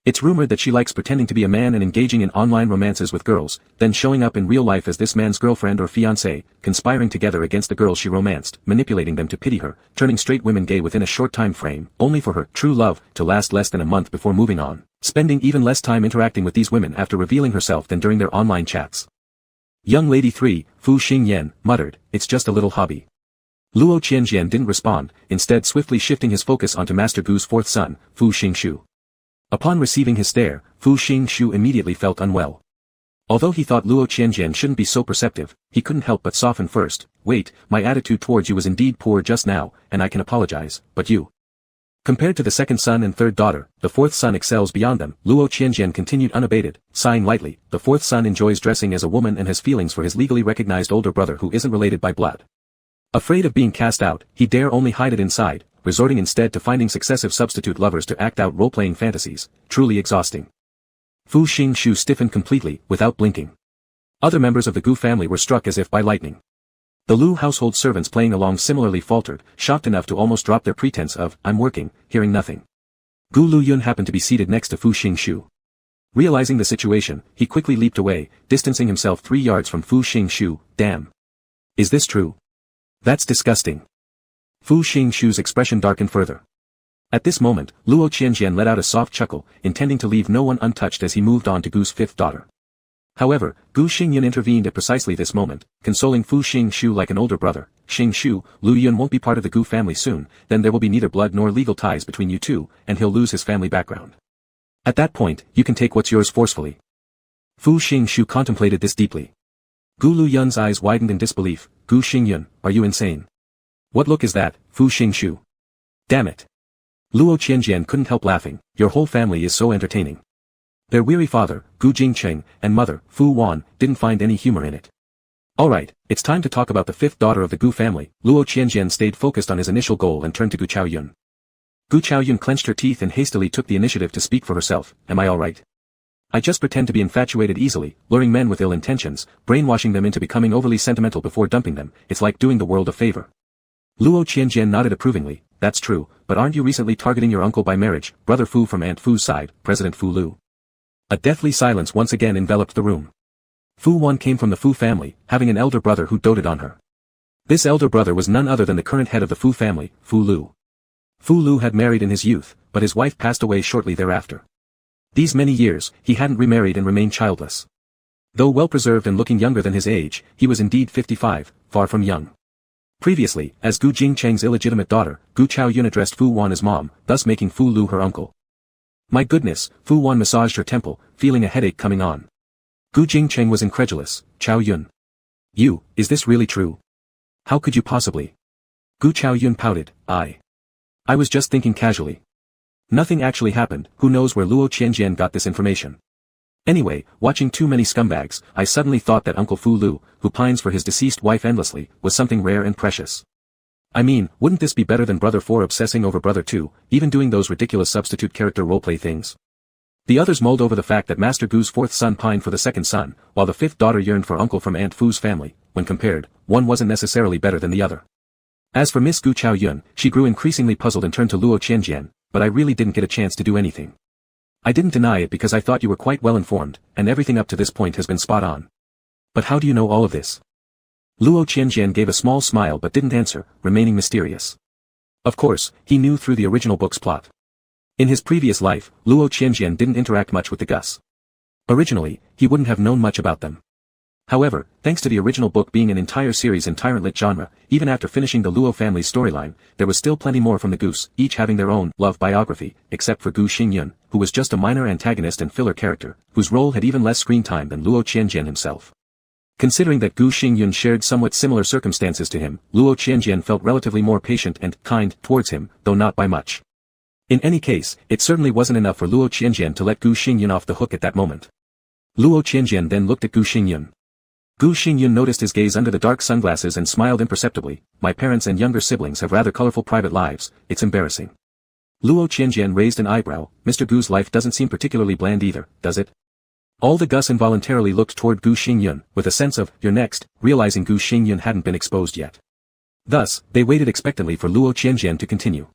It's rumored that she likes pretending to be a man and engaging in online romances with girls, then showing up in real life as this man's girlfriend or fiancée, conspiring together against the girls she romanced, manipulating them to pity her, turning straight women gay within a short time frame, only for her true love to last less than a month before moving on, spending even less time interacting with these women after revealing herself than during their online chats. Young Lady 3, Fu Xingyan, muttered, "It's just a little hobby." Luo Qianjian didn't respond, instead swiftly shifting his focus onto Master Gu's fourth son, Fu Xingshu. Upon receiving his stare, Fu Xingshu immediately felt unwell. Although he thought Luo Qianjian shouldn't be so perceptive, he couldn't help but soften first. "Wait, my attitude towards you was indeed poor just now, and I can apologize, but you." Compared to the second son and third daughter, the fourth son excels beyond them. Luo Qianjian continued unabated, sighing lightly. The fourth son enjoys dressing as a woman and has feelings for his legally recognized older brother who isn't related by blood. Afraid of being cast out, he dare only hide it inside, resorting instead to finding successive substitute lovers to act out role-playing fantasies, truly exhausting. Fu Xingxiu stiffened completely, without blinking. Other members of the Gu family were struck as if by lightning. The Lu household servants playing along similarly faltered, shocked enough to almost drop their pretense of, "I'm working," hearing nothing. Gu Luyun happened to be seated next to Fu Xingxiu. Realizing the situation, he quickly leaped away, distancing himself 3 yards from Fu Xingxiu. "Damn. Is this true? That's disgusting." Fu Xingxiu's expression darkened further. At this moment, Luo Qianjian let out a soft chuckle, intending to leave no one untouched as he moved on to Gu's fifth daughter. However, Gu Xingyan intervened at precisely this moment, consoling Fu Xingxiu like an older brother. "Xingxiu, Lu Yun won't be part of the Gu family soon, then there will be neither blood nor legal ties between you two, and he'll lose his family background. At that point, you can take what's yours forcefully." Fu Xingxiu contemplated this deeply. Gu Luyun's eyes widened in disbelief. "Gu Xingyun, are you insane? What look is that, Fu Xingxiu? Damn it." Luo Qianjian couldn't help laughing. "Your whole family is so entertaining." Their weary father, Gu Jingcheng, and mother, Fu Wan, didn't find any humor in it. "Alright, it's time to talk about the fifth daughter of the Gu family." Luo Qianjian stayed focused on his initial goal and turned to Gu Chaoyun. Gu Chaoyun clenched her teeth and hastily took the initiative to speak for herself. "Am I alright? I just pretend to be infatuated easily, luring men with ill intentions, brainwashing them into becoming overly sentimental before dumping them. It's like doing the world a favor." Luo Qianjian nodded approvingly. "That's true, but aren't you recently targeting your uncle by marriage, brother Fu from Aunt Fu's side, President Fu Lu?" A deathly silence once again enveloped the room. Fu Wan came from the Fu family, having an elder brother who doted on her. This elder brother was none other than the current head of the Fu family, Fu Lu. Fu Lu had married in his youth, but his wife passed away shortly thereafter. These many years, he hadn't remarried and remained childless. Though well-preserved and looking younger than his age, he was indeed 55, far from young. Previously, as Gu Jingcheng's illegitimate daughter, Gu Chaoyun addressed Fu Wan as mom, thus making Fu Lu her uncle. My goodness, Fu Wan massaged her temple, feeling a headache coming on. Gu Jingcheng was incredulous. "Chaoyun. You, is this really true? How could you possibly?" Gu Chaoyun pouted. I was just thinking casually. Nothing actually happened. Who knows where Luo Qianjian got this information? Anyway, watching too many scumbags, I suddenly thought that Uncle Fu Lu, who pines for his deceased wife endlessly, was something rare and precious. I mean, wouldn't this be better than Brother 4 obsessing over Brother 2, even doing those ridiculous substitute character roleplay things? The others mulled over the fact that Master Gu's fourth son pined for the second son, while the fifth daughter yearned for uncle from Aunt Fu's family. When compared, one wasn't necessarily better than the other. As for Miss Gu Chaoyun, she grew increasingly puzzled and turned to Luo Qianjian, "But I really didn't get a chance to do anything. I didn't deny it because I thought you were quite well informed, and everything up to this point has been spot on. But how do you know all of this?" Luo Qianjian gave a small smile but didn't answer, remaining mysterious. Of course, he knew through the original book's plot. In his previous life, Luo Qianjian didn't interact much with the Gus. Originally, he wouldn't have known much about them. However, thanks to the original book being an entire series in tyrant-lit genre, even after finishing the Luo family's storyline, there was still plenty more from the Gus, each having their own love biography, except for Gu Xingyun, who was just a minor antagonist and filler character, whose role had even less screen time than Luo Qianjian himself. Considering that Gu Xingyun shared somewhat similar circumstances to him, Luo Qianjian felt relatively more patient and kind towards him, though not by much. In any case, it certainly wasn't enough for Luo Qianjian to let Gu Xingyun off the hook at that moment. Luo Qianjian then looked at Gu Xingyun. Gu Xingyun noticed his gaze under the dark sunglasses and smiled imperceptibly. "My parents and younger siblings have rather colorful private lives, it's embarrassing." Luo Qianjian raised an eyebrow. Mr. Gu's life doesn't seem particularly bland either, does it? All the Gus involuntarily looked toward Gu Xingyun, with a sense of, you're next, realizing Gu Xingyun hadn't been exposed yet. Thus, they waited expectantly for Luo Qianjian to continue.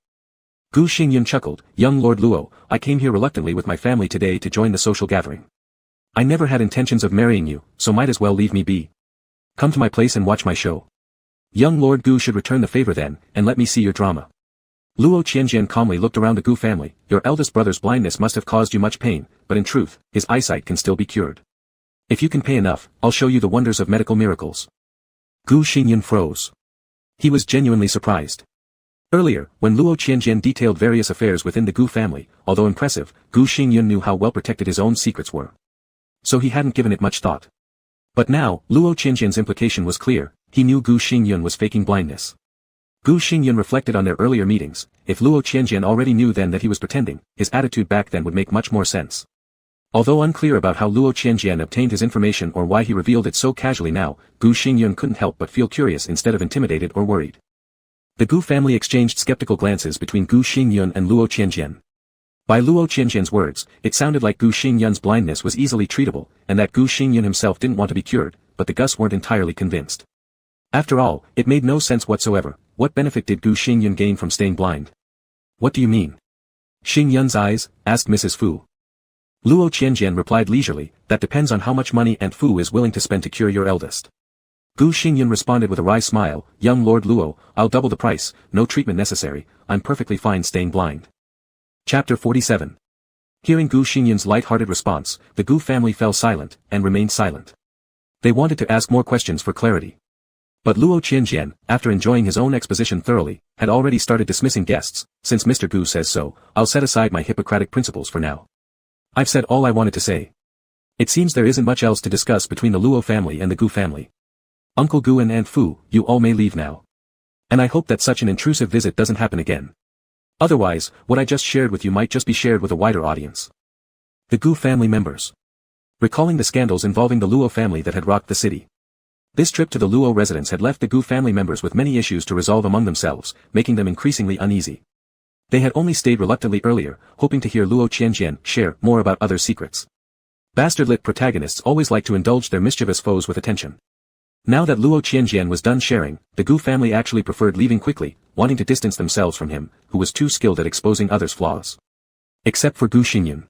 Gu Xingyun chuckled, young Lord Luo, I came here reluctantly with my family today to join the social gathering. I never had intentions of marrying you, so might as well leave me be. Come to my place and watch my show. Young Lord Gu should return the favor then, and let me see your drama. Luo Qianjian calmly looked around the Gu family. Your eldest brother's blindness must have caused you much pain, but in truth, his eyesight can still be cured. If you can pay enough, I'll show you the wonders of medical miracles. Gu Xingyun froze. He was genuinely surprised. Earlier, when Luo Qianjian detailed various affairs within the Gu family, although impressive, Gu Xingyun knew how well protected his own secrets were. So he hadn't given it much thought. But now, Luo Qianjian's implication was clear. He knew Gu Xingyun was faking blindness. Gu Xingyun reflected on their earlier meetings. If Luo Qianjian already knew then that he was pretending, his attitude back then would make much more sense. Although unclear about how Luo Qianjian obtained his information or why he revealed it so casually now, Gu Xingyun couldn't help but feel curious instead of intimidated or worried. The Gu family exchanged skeptical glances between Gu Xingyun and Luo Qianjian. By Luo Qianjian's words, it sounded like Gu Xingyun's blindness was easily treatable, and that Gu Xingyun himself didn't want to be cured, but the Gus weren't entirely convinced. After all, it made no sense whatsoever. What benefit did Gu Xingyun gain from staying blind? What do you mean? Xingyun's eyes, asked Mrs. Fu. Luo Qianjian replied leisurely, that depends on how much money Aunt Fu is willing to spend to cure your eldest. Gu Xingyun responded with a wry smile, young Lord Luo, I'll double the price, no treatment necessary, I'm perfectly fine staying blind. Chapter 47. Hearing Gu Xingyun's light-hearted response, the Gu family fell silent, and remained silent. They wanted to ask more questions for clarity. But Luo Qianjian, after enjoying his own exposition thoroughly, had already started dismissing guests. Since Mr. Gu says so, I'll set aside my Hippocratic principles for now. I've said all I wanted to say. It seems there isn't much else to discuss between the Luo family and the Gu family. Uncle Gu and Aunt Fu, you all may leave now. And I hope that such an intrusive visit doesn't happen again. Otherwise, what I just shared with you might just be shared with a wider audience. The Gu family members. Recalling the scandals involving the Luo family that had rocked the city. This trip to the Luo residence had left the Gu family members with many issues to resolve among themselves, making them increasingly uneasy. They had only stayed reluctantly earlier, hoping to hear Luo Qianjian share more about other secrets. Bastard-lit protagonists always like to indulge their mischievous foes with attention. Now that Luo Qianjian was done sharing, the Gu family actually preferred leaving quickly, wanting to distance themselves from him, who was too skilled at exposing others' flaws. Except for Gu Xingyun.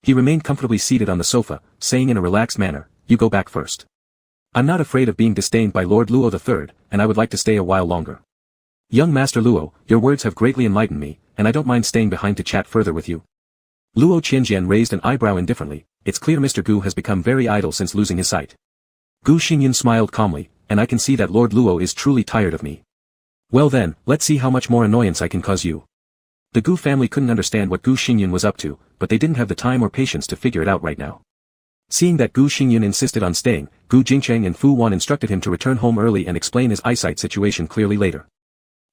He remained comfortably seated on the sofa, saying in a relaxed manner, you go back first. I'm not afraid of being disdained by Lord Luo III, and I would like to stay a while longer. Young Master Luo, your words have greatly enlightened me, and I don't mind staying behind to chat further with you. Luo Qianjian raised an eyebrow indifferently. It's clear Mr. Gu has become very idle since losing his sight. Gu Xingyun smiled calmly, and I can see that Lord Luo is truly tired of me. Well then, let's see how much more annoyance I can cause you. The Gu family couldn't understand what Gu Xingyun was up to, but they didn't have the time or patience to figure it out right now. Seeing that Gu Xingyun insisted on staying, Gu Jingcheng and Fu Wan instructed him to return home early and explain his eyesight situation clearly later.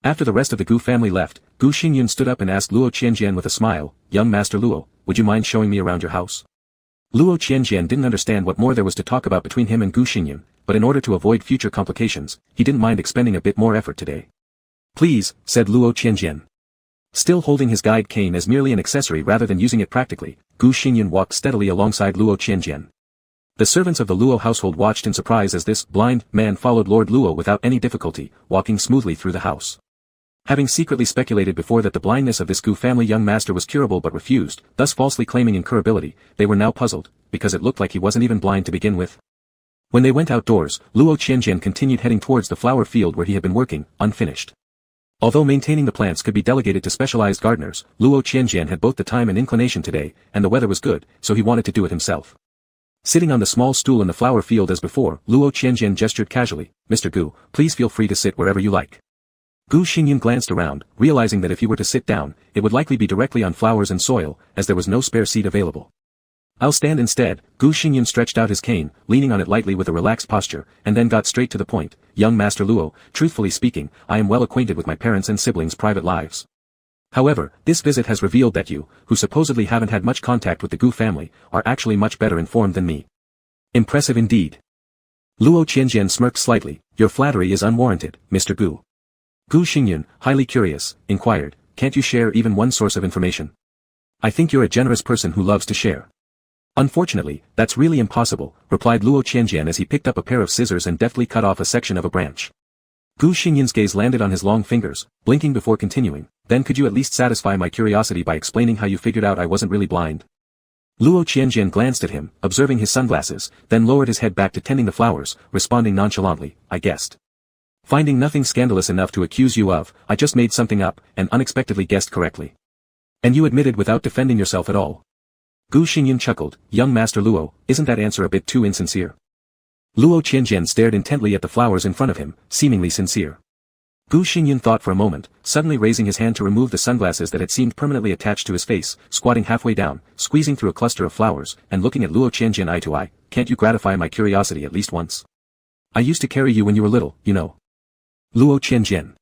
After the rest of the Gu family left, Gu Xingyun stood up and asked Luo Qianjian with a smile, young Master Luo, would you mind showing me around your house? Luo Qianjian didn't understand what more there was to talk about between him and Gu Xingyun, but in order to avoid future complications, he didn't mind expending a bit more effort today. Please, said Luo Qianjian. Still holding his guide cane as merely an accessory rather than using it practically, Gu Xingyun walked steadily alongside Luo Qianjian. The servants of the Luo household watched in surprise as this blind man followed Lord Luo without any difficulty, walking smoothly through the house. Having secretly speculated before that the blindness of this Gu family young master was curable but refused, thus falsely claiming incurability, they were now puzzled, because it looked like he wasn't even blind to begin with. When they went outdoors, Luo Qianjian continued heading towards the flower field where he had been working, unfinished. Although maintaining the plants could be delegated to specialized gardeners, Luo Qianjian had both the time and inclination today, and the weather was good, so he wanted to do it himself. Sitting on the small stool in the flower field as before, Luo Qianjian gestured casually, Mr. Gu, please feel free to sit wherever you like. Gu Xingyun glanced around, realizing that if he were to sit down, it would likely be directly on flowers and soil, as there was no spare seat available. I'll stand instead. Gu Xingyun stretched out his cane, leaning on it lightly with a relaxed posture, and then got straight to the point. Young Master Luo, truthfully speaking, I am well acquainted with my parents' and siblings' private lives. However, this visit has revealed that you, who supposedly haven't had much contact with the Gu family, are actually much better informed than me. Impressive indeed. Luo Qianjian smirked slightly. Your flattery is unwarranted, Mr. Gu. Gu Xingyun, highly curious, inquired, can't you share even one source of information? I think you're a generous person who loves to share. Unfortunately, that's really impossible, replied Luo Qianjian as he picked up a pair of scissors and deftly cut off a section of a branch. Gu Xinyan's gaze landed on his long fingers, blinking before continuing. Then could you at least satisfy my curiosity by explaining how you figured out I wasn't really blind? Luo Qianjian glanced at him, observing his sunglasses, then lowered his head back to tending the flowers, responding nonchalantly, I guessed. Finding nothing scandalous enough to accuse you of, I just made something up, and unexpectedly guessed correctly. And you admitted without defending yourself at all. Gu Xingyan chuckled, young Master Luo, isn't that answer a bit too insincere? Luo Qianjian stared intently at the flowers in front of him, seemingly sincere. Gu Xingyan thought for a moment, suddenly raising his hand to remove the sunglasses that had seemed permanently attached to his face, squatting halfway down, squeezing through a cluster of flowers, and looking at Luo Qianjian eye to eye. Can't you gratify my curiosity at least once? I used to carry you when you were little, you know. Luo Qianjian.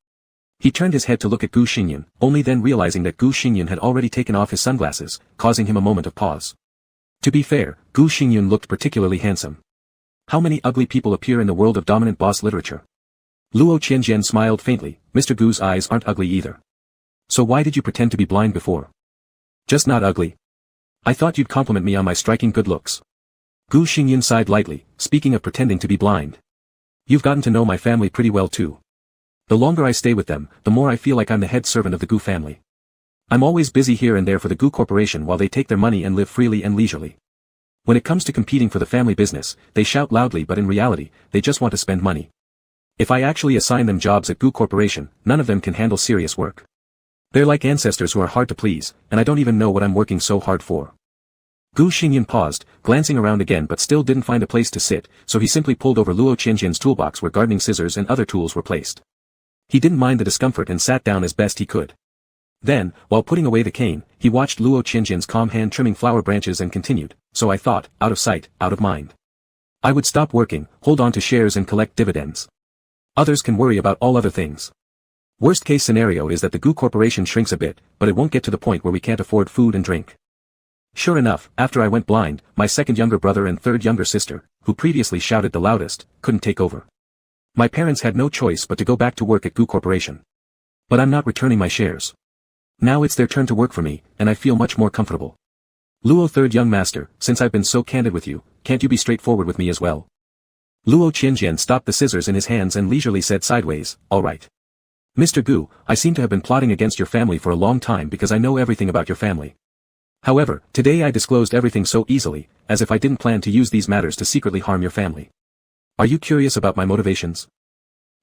He turned his head to look at Gu Xingyan, only then realizing that Gu Xingyan had already taken off his sunglasses, causing him a moment of pause. To be fair, Gu Xingyan looked particularly handsome. How many ugly people appear in the world of dominant boss literature? Luo Qianjian smiled faintly, Mr. Gu's eyes aren't ugly either. So why did you pretend to be blind before? Just not ugly. I thought you'd compliment me on my striking good looks. Gu Xingyan sighed lightly, speaking of pretending to be blind. You've gotten to know my family pretty well too. The longer I stay with them, the more I feel like I'm the head servant of the Gu family. I'm always busy here and there for the Gu Corporation while they take their money and live freely and leisurely. When it comes to competing for the family business, they shout loudly but in reality, they just want to spend money. If I actually assign them jobs at Gu Corporation, none of them can handle serious work. They're like ancestors who are hard to please, and I don't even know what I'm working so hard for. Gu Xingyan paused, glancing around again but still didn't find a place to sit, so he simply pulled over Luo Qianjian's toolbox where gardening scissors and other tools were placed. He didn't mind the discomfort and sat down as best he could. Then, while putting away the cane, he watched Luo Qianjian's calm hand trimming flower branches and continued, so I thought, out of sight, out of mind. I would stop working, hold on to shares and collect dividends. Others can worry about all other things. Worst case scenario is that the Gu Corporation shrinks a bit, but it won't get to the point where we can't afford food and drink. Sure enough, after I went blind, my second younger brother and third younger sister, who previously shouted the loudest, couldn't take over. My parents had no choice but to go back to work at Gu Corporation. But I'm not returning my shares. Now it's their turn to work for me, and I feel much more comfortable. Luo third young master, since I've been so candid with you, can't you be straightforward with me as well? Luo Qianjian stopped the scissors in his hands and leisurely said sideways, all right. Mr. Gu, I seem to have been plotting against your family for a long time because I know everything about your family. However, today I disclosed everything so easily, as if I didn't plan to use these matters to secretly harm your family. Are you curious about my motivations?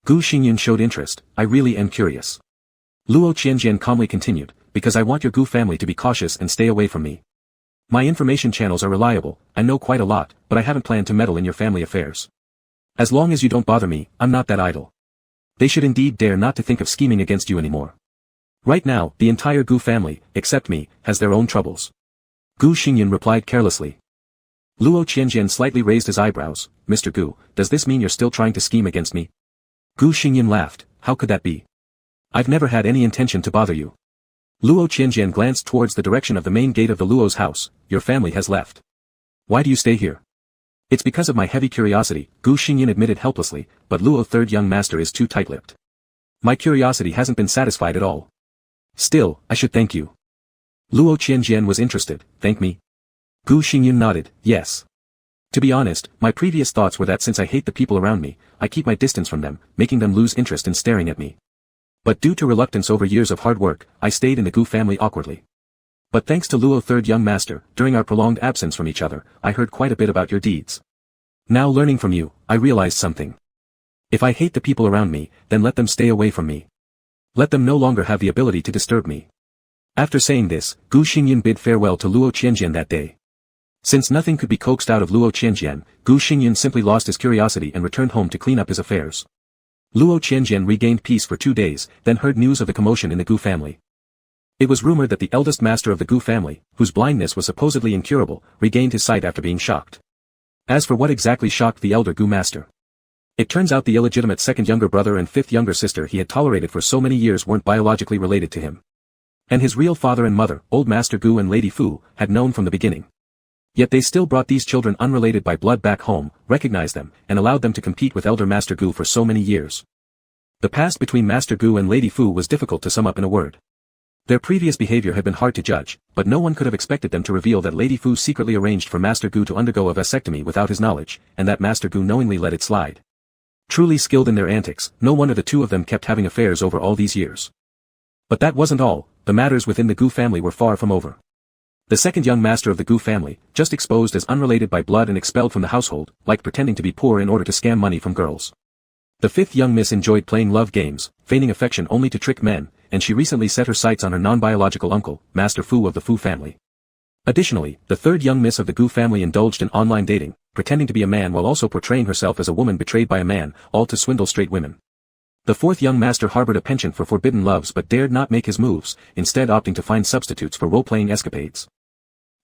Gu Xingyan showed interest, I really am curious. Luo Qianjian calmly continued, because I want your Gu family to be cautious and stay away from me. My information channels are reliable, I know quite a lot, but I haven't planned to meddle in your family affairs. As long as you don't bother me, I'm not that idle. They should indeed dare not to think of scheming against you anymore. Right now, the entire Gu family, except me, has their own troubles. Gu Xingyan replied carelessly. Luo Qianjian slightly raised his eyebrows, Mr. Gu, does this mean you're still trying to scheme against me? Gu Xingyan laughed, how could that be? I've never had any intention to bother you. Luo Qianjian glanced towards the direction of the main gate of the Luo's house, your family has left. Why do you stay here? It's because of my heavy curiosity, Gu Xingyan admitted helplessly, but Luo third young master is too tight-lipped. My curiosity hasn't been satisfied at all. Still, I should thank you. Luo Qianjian was interested, thank me? Gu Xingyan nodded, yes. To be honest, my previous thoughts were that since I hate the people around me, I keep my distance from them, making them lose interest in staring at me. But due to reluctance over years of hard work, I stayed in the Gu family awkwardly. But thanks to Luo third young master, during our prolonged absence from each other, I heard quite a bit about your deeds. Now learning from you, I realized something. If I hate the people around me, then let them stay away from me. Let them no longer have the ability to disturb me. After saying this, Gu Xingyan bid farewell to Luo Qianjian that day. Since nothing could be coaxed out of Luo Qianjian, Gu Xingyan simply lost his curiosity and returned home to clean up his affairs. Luo Qianjian regained peace for 2 days, then heard news of the commotion in the Gu family. It was rumored that the eldest master of the Gu family, whose blindness was supposedly incurable, regained his sight after being shocked. As for what exactly shocked the elder Gu master, it turns out the illegitimate second younger brother and fifth younger sister he had tolerated for so many years weren't biologically related to him. And his real father and mother, old Master Gu and Lady Fu, had known from the beginning. Yet they still brought these children unrelated by blood back home, recognized them, and allowed them to compete with elder Master Gu for so many years. The past between Master Gu and Lady Fu was difficult to sum up in a word. Their previous behavior had been hard to judge, but no one could have expected them to reveal that Lady Fu secretly arranged for Master Gu to undergo a vasectomy without his knowledge, and that Master Gu knowingly let it slide. Truly skilled in their antics, no wonder the two of them kept having affairs over all these years. But that wasn't all. The matters within the Gu family were far from over. The second young master of the Gu family, just exposed as unrelated by blood and expelled from the household, liked pretending to be poor in order to scam money from girls. The fifth young miss enjoyed playing love games, feigning affection only to trick men, and she recently set her sights on her non-biological uncle, Master Fu of the Fu family. Additionally, the third young miss of the Gu family indulged in online dating, pretending to be a man while also portraying herself as a woman betrayed by a man, all to swindle straight women. The fourth young master harbored a penchant for forbidden loves but dared not make his moves, instead opting to find substitutes for role-playing escapades.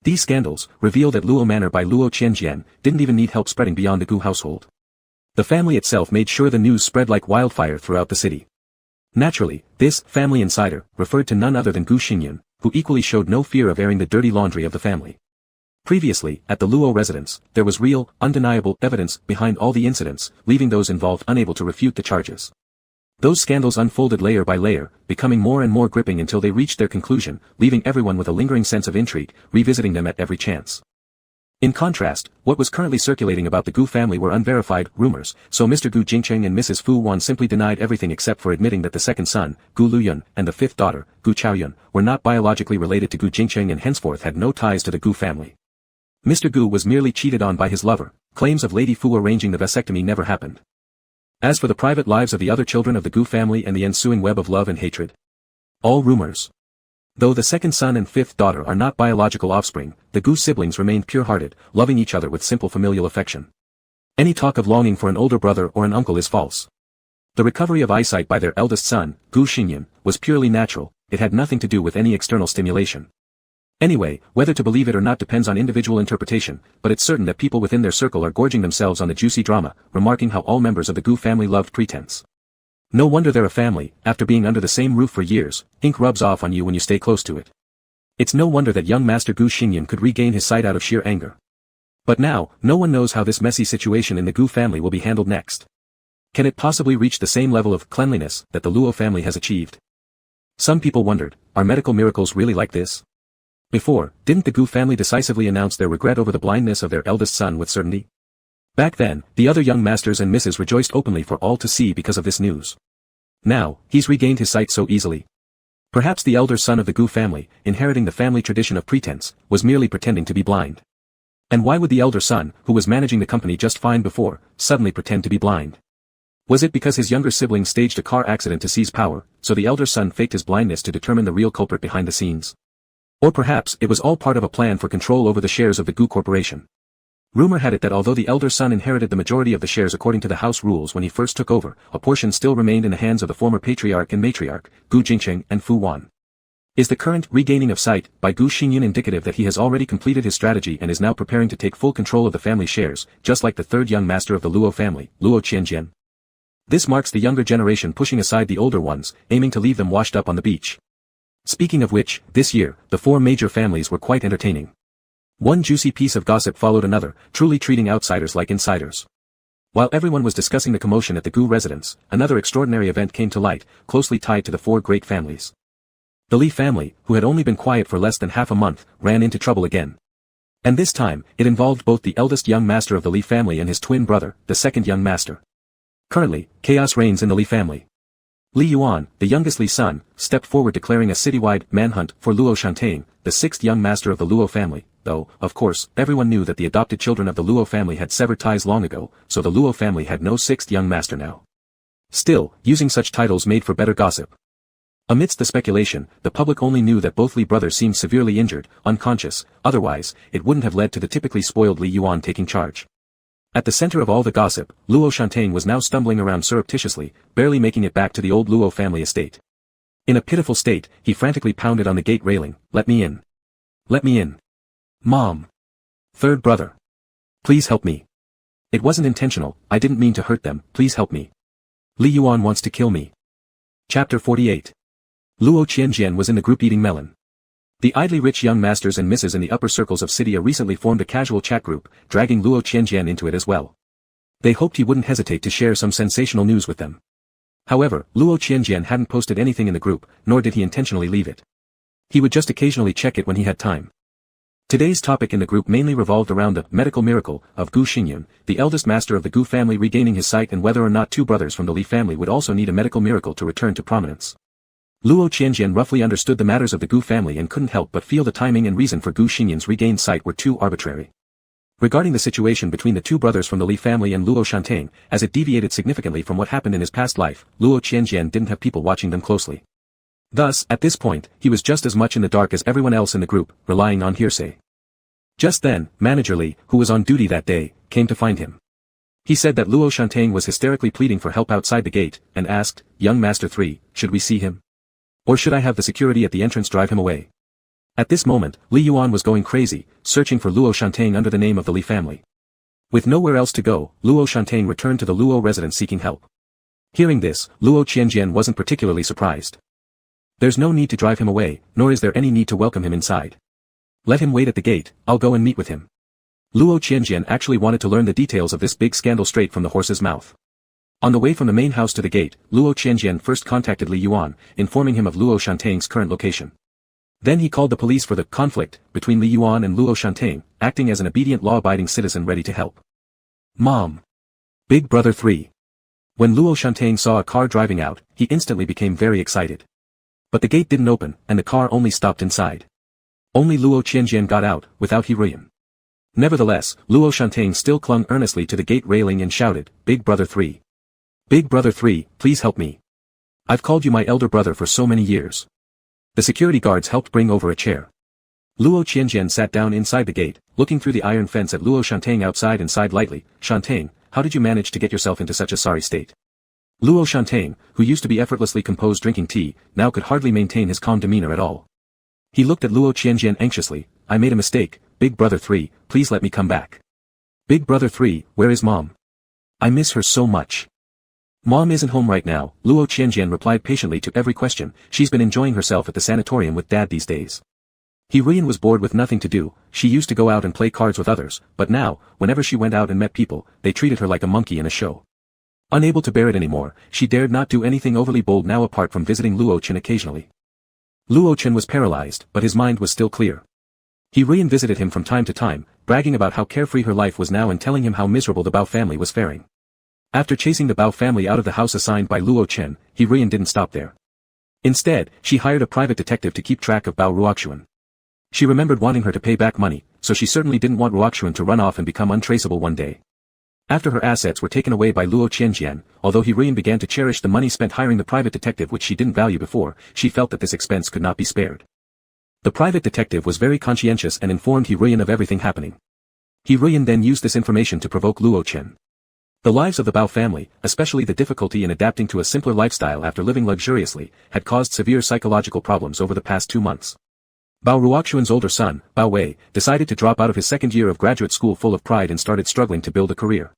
These scandals reveal that Luo Manor by Luo Qianjian didn't even need help spreading beyond the Gu household. The family itself made sure the news spread like wildfire throughout the city. Naturally, this family insider referred to none other than Gu Xinyan, who equally showed no fear of airing the dirty laundry of the family. Previously, at the Luo residence, there was real, undeniable evidence behind all the incidents, leaving those involved unable to refute the charges. Those scandals unfolded layer by layer, becoming more and more gripping until they reached their conclusion, leaving everyone with a lingering sense of intrigue, revisiting them at every chance. In contrast, what was currently circulating about the Gu family were unverified rumors, so Mr. Gu Jingcheng and Mrs. Fu Wan simply denied everything except for admitting that the second son, Gu Luyun, and the fifth daughter, Gu Chaoyun, were not biologically related to Gu Jingcheng and henceforth had no ties to the Gu family. Mr. Gu was merely cheated on by his lover. Claims of Lady Fu arranging the vasectomy never happened. As for the private lives of the other children of the Gu family and the ensuing web of love and hatred, all rumors. Though the second son and fifth daughter are not biological offspring, the Gu siblings remained pure-hearted, loving each other with simple familial affection. Any talk of longing for an older brother or an uncle is false. The recovery of eyesight by their eldest son, Gu Xinyan, was purely natural. It had nothing to do with any external stimulation. Anyway, whether to believe it or not depends on individual interpretation, but it's certain that people within their circle are gorging themselves on the juicy drama, remarking how all members of the Gu family loved pretense. No wonder they're a family. After being under the same roof for years, ink rubs off on you when you stay close to it. It's no wonder that young Master Gu Xinyan could regain his sight out of sheer anger. But now, no one knows how this messy situation in the Gu family will be handled next. Can it possibly reach the same level of cleanliness that the Luo family has achieved? Some people wondered, are medical miracles really like this? Before, didn't the Gu family decisively announce their regret over the blindness of their eldest son with certainty? Back then, the other young masters and misses rejoiced openly for all to see because of this news. Now, he's regained his sight so easily. Perhaps the elder son of the Gu family, inheriting the family tradition of pretense, was merely pretending to be blind. And why would the elder son, who was managing the company just fine before, suddenly pretend to be blind? Was it because his younger sibling staged a car accident to seize power, so the elder son faked his blindness to determine the real culprit behind the scenes? Or perhaps it was all part of a plan for control over the shares of the Gu corporation. Rumor had it that although the elder son inherited the majority of the shares according to the house rules when he first took over, a portion still remained in the hands of the former patriarch and matriarch, Gu Jingcheng and Fu Wan. Is the current regaining of sight by Gu Xinyan indicative that he has already completed his strategy and is now preparing to take full control of the family shares, just like the third young master of the Luo family, Luo Qianjian? This marks the younger generation pushing aside the older ones, aiming to leave them washed up on the beach. Speaking of which, this year, the four major families were quite entertaining. One juicy piece of gossip followed another, truly treating outsiders like insiders. While everyone was discussing the commotion at the Gu residence, another extraordinary event came to light, closely tied to the four great families. The Li family, who had only been quiet for less than half a month, ran into trouble again. And this time, it involved both the eldest young master of the Li family and his twin brother, the second young master. Currently, chaos reigns in the Li family. Li Yuan, the youngest Li son, stepped forward declaring a citywide manhunt for Luo Shantang, the sixth young master of the Luo family, though, of course, everyone knew that the adopted children of the Luo family had severed ties long ago, so the Luo family had no sixth young master now. Still, using such titles made for better gossip. Amidst the speculation, the public only knew that both Li brothers seemed severely injured, unconscious, otherwise, it wouldn't have led to the typically spoiled Li Yuan taking charge. At the center of all the gossip, Luo Shantang was now stumbling around surreptitiously, barely making it back to the old Luo family estate. In a pitiful state, he frantically pounded on the gate railing, "Let me in. Let me in. Mom. Third brother. Please help me. It wasn't intentional, I didn't mean to hurt them, please help me. Li Yuan wants to kill me." Chapter 48. Luo Qianjian was in the group eating melon. The idly rich young masters and misses in the upper circles of Cydia recently formed a casual chat group, dragging Luo Qianjian into it as well. They hoped he wouldn't hesitate to share some sensational news with them. However, Luo Qianjian hadn't posted anything in the group, nor did he intentionally leave it. He would just occasionally check it when he had time. Today's topic in the group mainly revolved around the medical miracle of Gu Xingyun, the eldest master of the Gu family regaining his sight, and whether or not two brothers from the Li family would also need a medical miracle to return to prominence. Luo Qianjian roughly understood the matters of the Gu family and couldn't help but feel the timing and reason for Gu Xingyun's regained sight were too arbitrary. Regarding the situation between the two brothers from the Li family and Luo Shantang, as it deviated significantly from what happened in his past life, Luo Qianjian didn't have people watching them closely. Thus, at this point, he was just as much in the dark as everyone else in the group, relying on hearsay. Just then, Manager Li, who was on duty that day, came to find him. He said that Luo Shantang was hysterically pleading for help outside the gate, and asked, "Young Master 3, should we see him? Or should I have the security at the entrance drive him away?" At this moment, Li Yuan was going crazy, searching for Luo Shantang under the name of the Li family. With nowhere else to go, Luo Shantang returned to the Luo residence seeking help. Hearing this, Luo Qianjian wasn't particularly surprised. There's no need to drive him away, nor is there any need to welcome him inside. Let him wait at the gate, I'll go and meet with him. Luo Qianjian actually wanted to learn the details of this big scandal straight from the horse's mouth. On the way from the main house to the gate, Luo Qianjian first contacted Li Yuan, informing him of Luo Shantang's current location. Then he called the police for the conflict between Li Yuan and Luo Shantang, acting as an obedient law-abiding citizen ready to help. Mom. Big Brother 3. When Luo Shantang saw a car driving out, he instantly became very excited. But the gate didn't open, and the car only stopped inside. Only Luo Qianjian got out, without Hiruyan. Nevertheless, Luo Shantang still clung earnestly to the gate railing and shouted, "Big Brother 3. Big Brother 3, please help me. I've called you my elder brother for so many years." The security guards helped bring over a chair. Luo Qianjian sat down inside the gate, looking through the iron fence at Luo Shantang outside and sighed lightly, "Shantang, how did you manage to get yourself into such a sorry state?" Luo Shantang, who used to be effortlessly composed drinking tea, now could hardly maintain his calm demeanor at all. He looked at Luo Qianjian anxiously, "I made a mistake, Big Brother 3, please let me come back." "Big Brother 3, where is Mom? I miss her so much." "Mom isn't home right now," Luo Qianjian replied patiently to every question, "she's been enjoying herself at the sanatorium with Dad these days." Hiruyan was bored with nothing to do, she used to go out and play cards with others, but now, whenever she went out and met people, they treated her like a monkey in a show. Unable to bear it anymore, she dared not do anything overly bold now apart from visiting Luo Chen occasionally. Luo Chen was paralyzed, but his mind was still clear. Hiruyan visited him from time to time, bragging about how carefree her life was now and telling him how miserable the Bao family was faring. After chasing the Bao family out of the house assigned by Luo Chen, Hiruyan didn't stop there. Instead, she hired a private detective to keep track of Bao Ruoxuan. She remembered wanting her to pay back money, so she certainly didn't want Ruoxuan to run off and become untraceable one day. After her assets were taken away by Luo Qianjian, although Hiruyan began to cherish the money spent hiring the private detective which she didn't value before, she felt that this expense could not be spared. The private detective was very conscientious and informed Hiruyan of everything happening. Hiruyan then used this information to provoke Luo Chen. The lives of the Bao family, especially the difficulty in adapting to a simpler lifestyle after living luxuriously, had caused severe psychological problems over the past 2 months. Bao Ruoxuan's older son, Bao Wei, decided to drop out of his second year of graduate school full of pride and started struggling to build a career.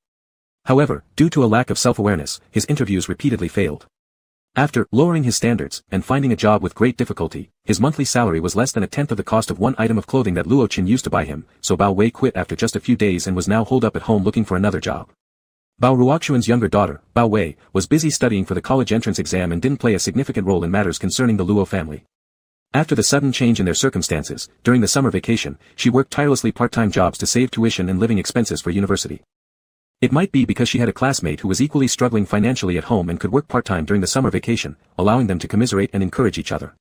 However, due to a lack of self-awareness, his interviews repeatedly failed. After lowering his standards and finding a job with great difficulty, his monthly salary was less than a tenth of the cost of one item of clothing that Luo Chen used to buy him, so Bao Wei quit after just a few days and was now holed up at home looking for another job. Bao Ruoxuan's younger daughter, Bao Wei, was busy studying for the college entrance exam and didn't play a significant role in matters concerning the Luo family. After the sudden change in their circumstances, during the summer vacation, she worked tirelessly part-time jobs to save tuition and living expenses for university. It might be because she had a classmate who was equally struggling financially at home and could work part-time during the summer vacation, allowing them to commiserate and encourage each other.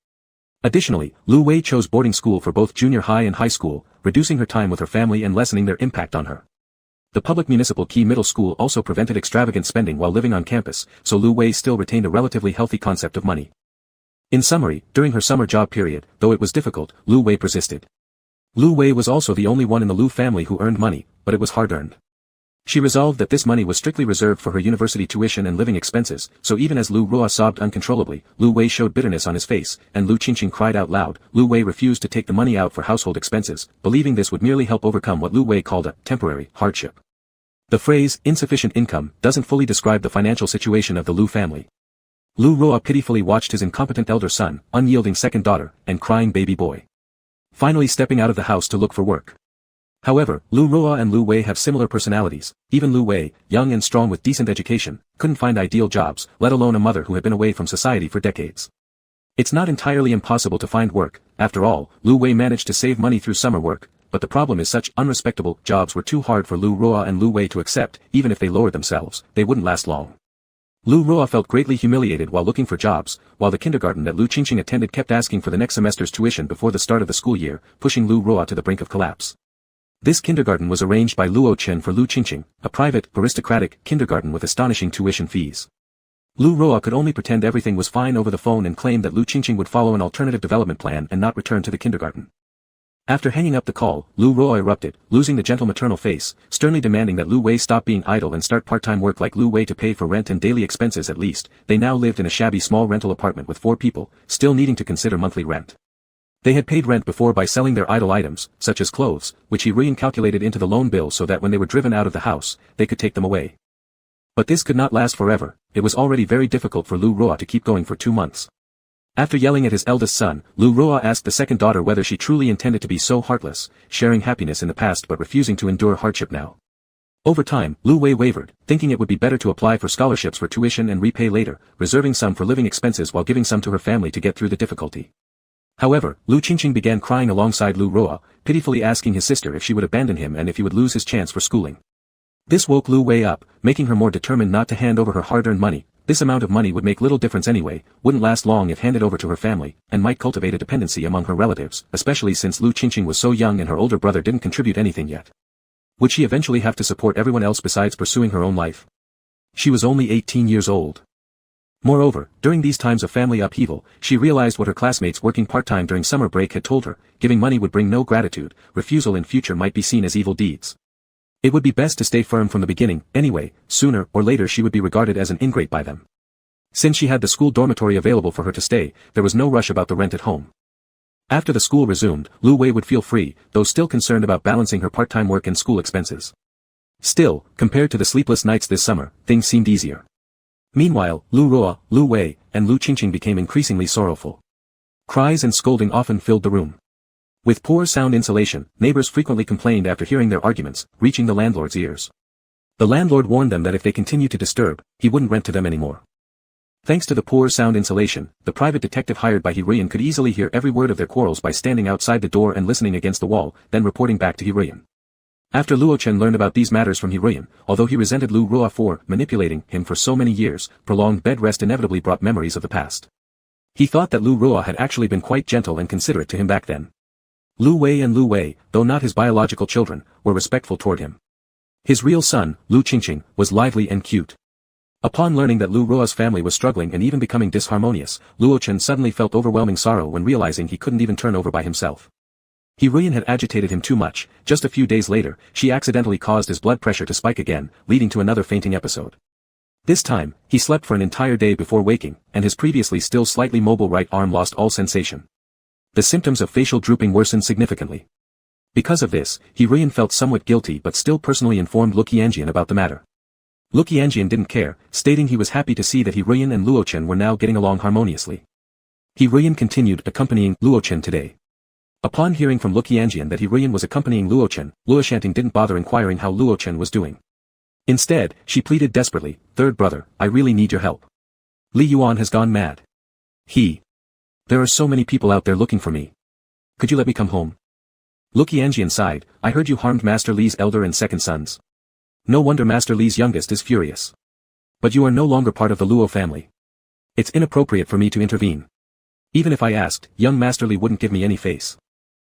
Additionally, Lu Wei chose boarding school for both junior high and high school, reducing her time with her family and lessening their impact on her. The public municipal Key Middle School also prevented extravagant spending while living on campus, so Lu Wei still retained a relatively healthy concept of money. In summary, during her summer job period, though it was difficult, Lu Wei persisted. Lu Wei was also the only one in the Lu family who earned money, but it was hard-earned. She resolved that this money was strictly reserved for her university tuition and living expenses, so even as Lu Ruo sobbed uncontrollably, Lu Wei showed bitterness on his face, and Lu Qingqing cried out loud. Lu Wei refused to take the money out for household expenses, believing this would merely help overcome what Lu Wei called a temporary hardship. The phrase, insufficient income, doesn't fully describe the financial situation of the Lu family. Lu Ruo pitifully watched his incompetent elder son, unyielding second daughter, and crying baby boy, finally stepping out of the house to look for work. However, Lu Ruo and Lu Wei have similar personalities. Even Lu Wei, young and strong with decent education, couldn't find ideal jobs, let alone a mother who had been away from society for decades. It's not entirely impossible to find work. After all, Lu Wei managed to save money through summer work, but the problem is such unrespectable jobs were too hard for Lu Ruo and Lu Wei to accept. Even if they lowered themselves, they wouldn't last long. Lu Ruo felt greatly humiliated while looking for jobs, while the kindergarten that Lu Qingqing attended kept asking for the next semester's tuition before the start of the school year, pushing Lu Ruo to the brink of collapse. This kindergarten was arranged by Luo Chen for Lu Qingqing, a private, aristocratic kindergarten with astonishing tuition fees. Lu Ruo could only pretend everything was fine over the phone and claim that Lu Qingqing would follow an alternative development plan and not return to the kindergarten. After hanging up the call, Lu Ruo erupted, losing the gentle maternal face, sternly demanding that Lu Wei stop being idle and start part-time work like Lu Wei to pay for rent and daily expenses at least. They now lived in a shabby small rental apartment with 4 people, still needing to consider monthly rent. They had paid rent before by selling their idle items, such as clothes, which he recalculated into the loan bill so that when they were driven out of the house, they could take them away. But this could not last forever. It was already very difficult for Lu Ruo to keep going for 2 months. After yelling at his eldest son, Lu Ruo asked the second daughter whether she truly intended to be so heartless, sharing happiness in the past but refusing to endure hardship now. Over time, Lu Wei wavered, thinking it would be better to apply for scholarships for tuition and repay later, reserving some for living expenses while giving some to her family to get through the difficulty. However, Lu Qingqing began crying alongside Lu Ruo, pitifully asking his sister if she would abandon him and if he would lose his chance for schooling. This woke Lu Wei up, making her more determined not to hand over her hard-earned money. This amount of money would make little difference anyway, wouldn't last long if handed over to her family, and might cultivate a dependency among her relatives, especially since Lu Qingqing was so young and her older brother didn't contribute anything yet. Would she eventually have to support everyone else besides pursuing her own life? She was only 18 years old. Moreover, during these times of family upheaval, she realized what her classmates working part-time during summer break had told her: giving money would bring no gratitude, refusal in future might be seen as evil deeds. It would be best to stay firm from the beginning, anyway. Sooner or later she would be regarded as an ingrate by them. Since she had the school dormitory available for her to stay, there was no rush about the rent at home. After the school resumed, Lu Wei would feel free, though still concerned about balancing her part-time work and school expenses. Still, compared to the sleepless nights this summer, things seemed easier. Meanwhile, Lu Ruo, Lu Wei, and Lu Qingqing became increasingly sorrowful. Cries and scolding often filled the room. With poor sound insulation, neighbors frequently complained after hearing their arguments, reaching the landlord's ears. The landlord warned them that if they continued to disturb, he wouldn't rent to them anymore. Thanks to the poor sound insulation, the private detective hired by Hiruyan could easily hear every word of their quarrels by standing outside the door and listening against the wall, then reporting back to Hiruyan. After Luo Chen learned about these matters from Hiruyan, although he resented Lu Ruo for manipulating him for so many years, prolonged bed rest inevitably brought memories of the past. He thought that Lu Ruo had actually been quite gentle and considerate to him back then. Lu Wei and Lu Wei, though not his biological children, were respectful toward him. His real son, Lu Qingqing, was lively and cute. Upon learning that Lu Ruo's family was struggling and even becoming disharmonious, Luo Chen suddenly felt overwhelming sorrow when realizing he couldn't even turn over by himself. Hiruyan had agitated him too much. Just a few days later, she accidentally caused his blood pressure to spike again, leading to another fainting episode. This time, he slept for an entire day before waking, and his previously still slightly mobile right arm lost all sensation. The symptoms of facial drooping worsened significantly. Because of this, Hiruyan felt somewhat guilty but still personally informed Lu Qianjian about the matter. Lu Qianjian didn't care, stating he was happy to see that Hiruyan and Luo Chen were now getting along harmoniously. Hiruyan continued accompanying Luo Chen today. Upon hearing from Lu Qianjian that Hiruyan was accompanying Luo Chen, Luo Shanting didn't bother inquiring how Luo Chen was doing. Instead, she pleaded desperately, "Third brother, I really need your help. Li Yuan has gone mad. There are so many people out there looking for me. Could you let me come home?" Lu Qianjian sighed, "I heard you harmed Master Li's elder and second sons. No wonder Master Li's youngest is furious. But you are no longer part of the Luo family. It's inappropriate for me to intervene. Even if I asked, young Master Li wouldn't give me any face.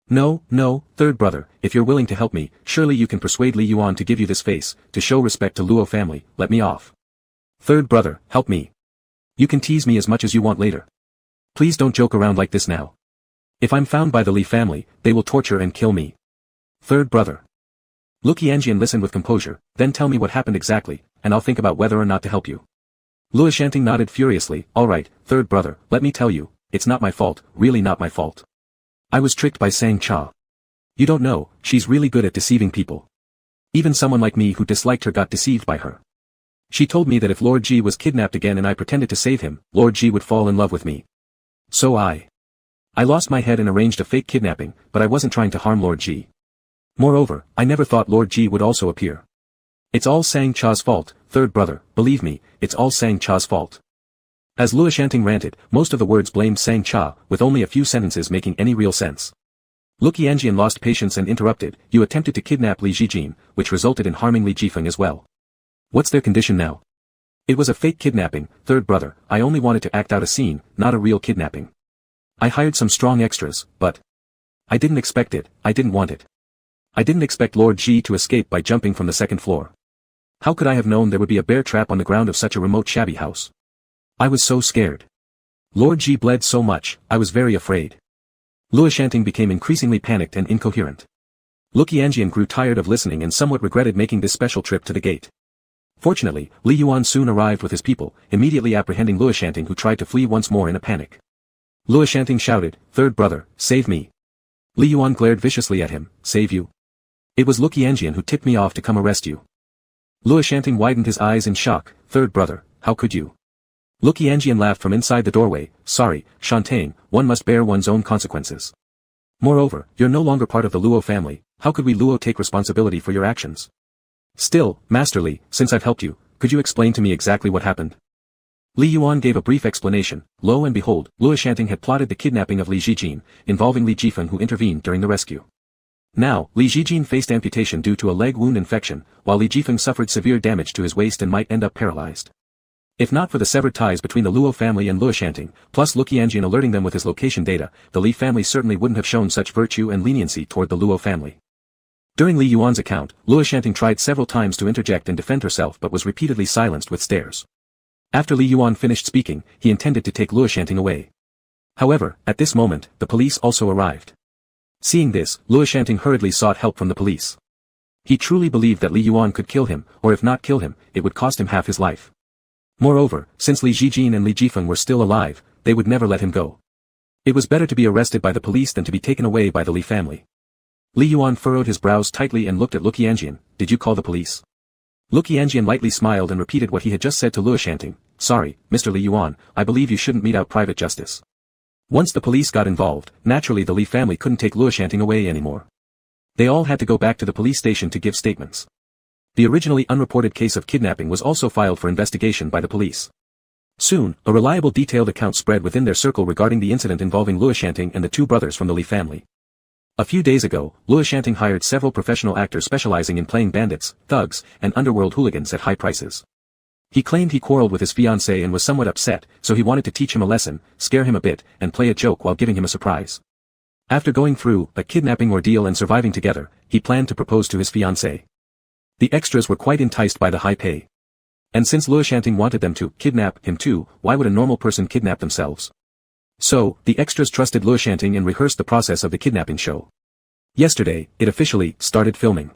No, third brother, if you're willing to help me, surely you can persuade Li Yuan to give you this face, to show respect to Luo family. Let me off. Third brother, help me. You can tease me as much as you want later. Please don't joke around like this now. If I'm found by the Li family, they will torture and kill me. Third brother." Lu Qianjian listened with composure, "Then tell me what happened exactly, and I'll think about whether or not to help you." Luo Shanting nodded furiously, "All right, third brother, let me tell you, it's not my fault, really not my fault. I was tricked by Sang Cha. You don't know, she's really good at deceiving people. Even someone like me who disliked her got deceived by her. She told me that if Lord Ji was kidnapped again and I pretended to save him, Lord Ji would fall in love with me. So I lost my head and arranged a fake kidnapping, but I wasn't trying to harm Lord Ji. Moreover, I never thought Lord Ji would also appear. It's all Sang Cha's fault, third brother, believe me, it's all Sang Cha's fault." As Luoshanting ranted, most of the words blamed Sang Cha, with only a few sentences making any real sense. Look, Yanjian lost patience and interrupted, you attempted to kidnap Li Jijin, which resulted in harming Li Jifeng as well. What's their condition now? It was a fake kidnapping, third brother, I only wanted to act out a scene, not a real kidnapping. I hired some strong extras, but I didn't expect it, I didn't want it. I didn't expect Lord Ji to escape by jumping from the second floor. How could I have known there would be a bear trap on the ground of such a remote shabby house? I was so scared. Lord Ji bled so much, I was very afraid. Luoshanting became increasingly panicked and incoherent. Look, Yanjian grew tired of listening and somewhat regretted making this special trip to the gate. Fortunately, Li Yuan soon arrived with his people, immediately apprehending Luoshanting, who tried to flee once more in a panic. Luoshanting shouted, third brother, save me. Li Yuan glared viciously at him, save you? It was Look Yanjian who tipped me off to come arrest you. Luoshanting widened his eyes in shock, third brother, how could you? Look Yanjian laughed from inside the doorway, sorry, Shantain, one must bear one's own consequences. Moreover, you're no longer part of the Luo family, how could we Luo take responsibility for your actions? Still, Master Li, since I've helped you, could you explain to me exactly what happened? Li Yuan gave a brief explanation. Lo and behold, Luoshanting had plotted the kidnapping of Li Jijin, involving Li Jifeng, who intervened during the rescue. Now, Li Jijin faced amputation due to a leg wound infection, while Li Jifeng suffered severe damage to his waist and might end up paralyzed. If not for the severed ties between the Luo family and Luoshanting, plus Look Yanjian alerting them with his location data, the Li family certainly wouldn't have shown such virtue and leniency toward the Luo family. During Li Yuan's account, Luoshanting tried several times to interject and defend herself but was repeatedly silenced with stares. After Li Yuan finished speaking, he intended to take Luoshanting away. However, at this moment, the police also arrived. Seeing this, Luoshanting hurriedly sought help from the police. He truly believed that Li Yuan could kill him, or if not kill him, it would cost him half his life. Moreover, since Li Jijin and Li Jifeng were still alive, they would never let him go. It was better to be arrested by the police than to be taken away by the Li family. Li Yuan furrowed his brows tightly and looked at Look Yanjian, did you call the police? Look Yanjian lightly smiled and repeated what he had just said to Luoshanting, sorry, Mr. Li Yuan, I believe you shouldn't mete out private justice. Once the police got involved, naturally the Li family couldn't take Luoshanting away anymore. They all had to go back to the police station to give statements. The originally unreported case of kidnapping was also filed for investigation by the police. Soon, a reliable detailed account spread within their circle regarding the incident involving Luoshanting and the two brothers from the Li family. A few days ago, Luoshanting hired several professional actors specializing in playing bandits, thugs, and underworld hooligans at high prices. He claimed he quarreled with his fiancée and was somewhat upset, so he wanted to teach him a lesson, scare him a bit, and play a joke while giving him a surprise. After going through a kidnapping ordeal and surviving together, he planned to propose to his fiancée. The extras were quite enticed by the high pay. And since Luoshanting wanted them to kidnap him too, why would a normal person kidnap themselves? So, the extras trusted Luoshanting and rehearsed the process of the kidnapping show. Yesterday, it officially started filming.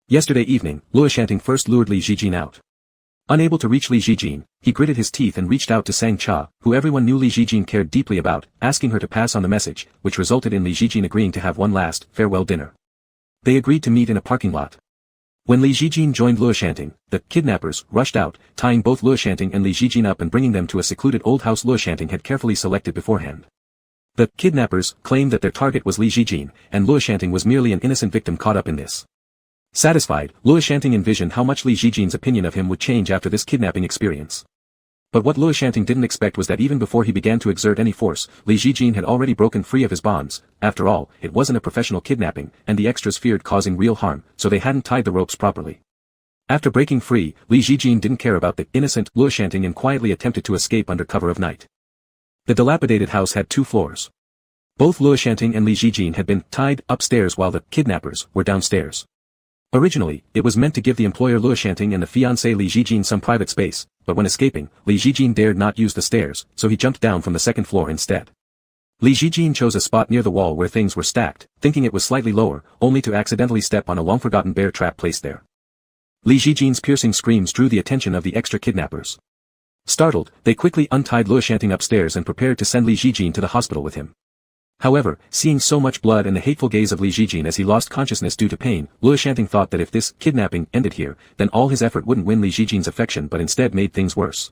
Yesterday evening, Luoshanting first lured Li Jijin out. Unable to reach Li Jijin, he gritted his teeth and reached out to Sang Cha, who everyone knew Li Jijin cared deeply about, asking her to pass on the message, which resulted in Li Jijin agreeing to have one last, farewell dinner. They agreed to meet in a parking lot. When Li Jijin joined Luoshanting, the kidnappers rushed out, tying both Luoshanting and Li Jijin up and bringing them to a secluded old house Luoshanting had carefully selected beforehand. The kidnappers claimed that their target was Li Jijin, and Luoshanting was merely an innocent victim caught up in this. Satisfied, Luoshanting envisioned how much Li Jijin's opinion of him would change after this kidnapping experience. But what Luoshanting didn't expect was that even before he began to exert any force, Li Jijin had already broken free of his bonds. After all, it wasn't a professional kidnapping, and the extras feared causing real harm, so they hadn't tied the ropes properly. After breaking free, Li Jijin didn't care about the innocent Luoshanting and quietly attempted to escape under cover of night. The dilapidated house had 2 floors. Both Luoshanting and Li Jijin had been tied upstairs while the kidnappers were downstairs. Originally, it was meant to give the employer Luoshanting and the fiancé Li Jijin some private space, but when escaping, Li Jijin dared not use the stairs, so he jumped down from the 2nd floor instead. Li Jijin chose a spot near the wall where things were stacked, thinking it was slightly lower, only to accidentally step on a long-forgotten bear trap placed there. Li Jijin's piercing screams drew the attention of the extra kidnappers. Startled, they quickly untied Luoshanting upstairs and prepared to send Li Jijin to the hospital with him. However, seeing so much blood and the hateful gaze of Li Jijin as he lost consciousness due to pain, Luoshanting thought that if this kidnapping ended here, then all his effort wouldn't win Li Jijin's affection but instead made things worse.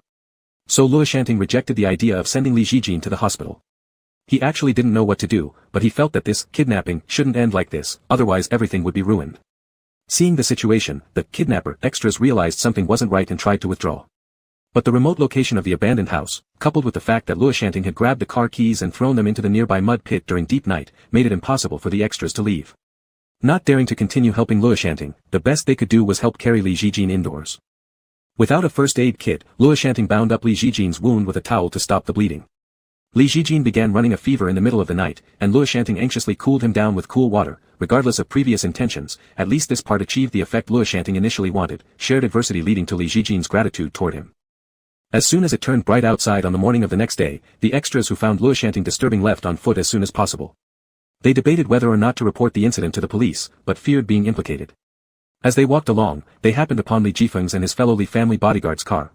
So Luoshanting rejected the idea of sending Li Jijin to the hospital. He actually didn't know what to do, but he felt that this kidnapping shouldn't end like this, otherwise everything would be ruined. Seeing the situation, the kidnapper extras realized something wasn't right and tried to withdraw. But the remote location of the abandoned house, coupled with the fact that Luoshanting had grabbed the car keys and thrown them into the nearby mud pit during deep night, made it impossible for the extras to leave. Not daring to continue helping Luoshanting, the best they could do was help carry Li Zhijin indoors. Without a first aid kit, Luoshanting bound up Li Zhijin's wound with a towel to stop the bleeding. Li Zhijin began running a fever in the middle of the night, and Luoshanting anxiously cooled him down with cool water. Regardless of previous intentions, at least this part achieved the effect Luoshanting initially wanted, shared adversity leading to Li Zhijin's gratitude toward him. As soon as it turned bright outside on the morning of the next day, the extras who found Luoshanting disturbing left on foot as soon as possible. They debated whether or not to report the incident to the police, but feared being implicated. As they walked along, they happened upon Li Jifeng's and his fellow Li family bodyguard's car.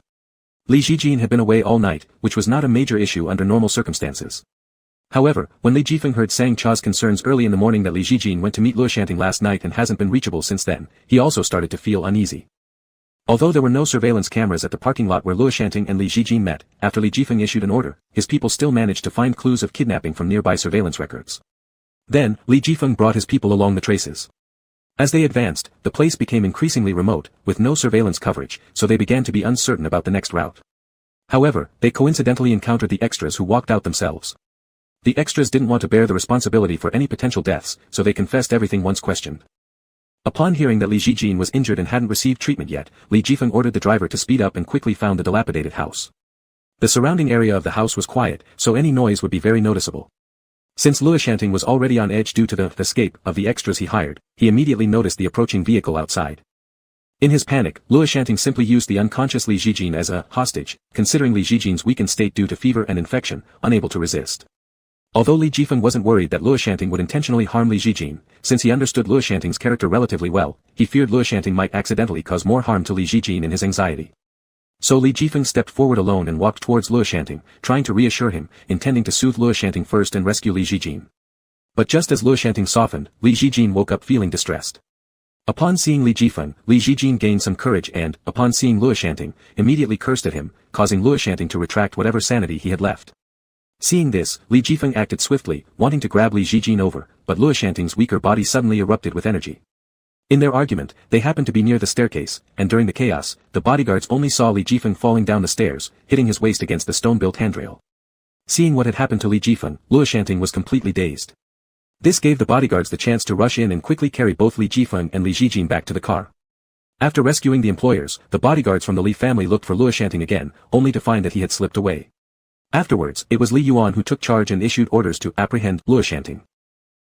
Li Zhijin had been away all night, which was not a major issue under normal circumstances. However, when Li Jifeng heard Sang Cha's concerns early in the morning that Li Zhijin went to meet Luoshanting last night and hasn't been reachable since then, he also started to feel uneasy. Although there were no surveillance cameras at the parking lot where Luoshanting and Li Zhijin met, after Li Jifeng issued an order, his people still managed to find clues of kidnapping from nearby surveillance records. Then, Li Jifeng brought his people along the traces. As they advanced, the place became increasingly remote, with no surveillance coverage, so they began to be uncertain about the next route. However, they coincidentally encountered the extras who walked out themselves. The extras didn't want to bear the responsibility for any potential deaths, so they confessed everything once questioned. Upon hearing that Li Zhijin was injured and hadn't received treatment yet, Li Jifeng ordered the driver to speed up and quickly found the dilapidated house. The surrounding area of the house was quiet, so any noise would be very noticeable. Since Luoshanting was already on edge due to the escape of the extras he hired, he immediately noticed the approaching vehicle outside. In his panic, Luoshanting simply used the unconscious Li Zhijin as a hostage, considering Li Zhijin's weakened state due to fever and infection, unable to resist. Although Li Jifeng wasn't worried that Luoshanting would intentionally harm Li Zhijin, since he understood Luoshanting's character relatively well, he feared Luoshanting might accidentally cause more harm to Li Zhijin in his anxiety. So Li Jifeng stepped forward alone and walked towards Luoshanting, trying to reassure him, intending to soothe Luoshanting first and rescue Li Zhijin. But just as Luoshanting softened, Li Zhijin woke up feeling distressed. Upon seeing Li Jifeng, Li Zhijin gained some courage and, upon seeing Luoshanting, immediately cursed at him, causing Luoshanting to retract whatever sanity he had left. Seeing this, Li Jifeng acted swiftly, wanting to grab Li Zhijin over, but Luoshanting's weaker body suddenly erupted with energy. In their argument, they happened to be near the staircase, and during the chaos, the bodyguards only saw Li Jifeng falling down the stairs, hitting his waist against the stone-built handrail. Seeing what had happened to Li Jifeng, Luoshanting was completely dazed. This gave the bodyguards the chance to rush in and quickly carry both Li Jifeng and Li Zhijin back to the car. After rescuing the employers, the bodyguards from the Li family looked for Luoshanting again, only to find that he had slipped away. Afterwards, it was Li Yuan who took charge and issued orders to apprehend Luoshanting.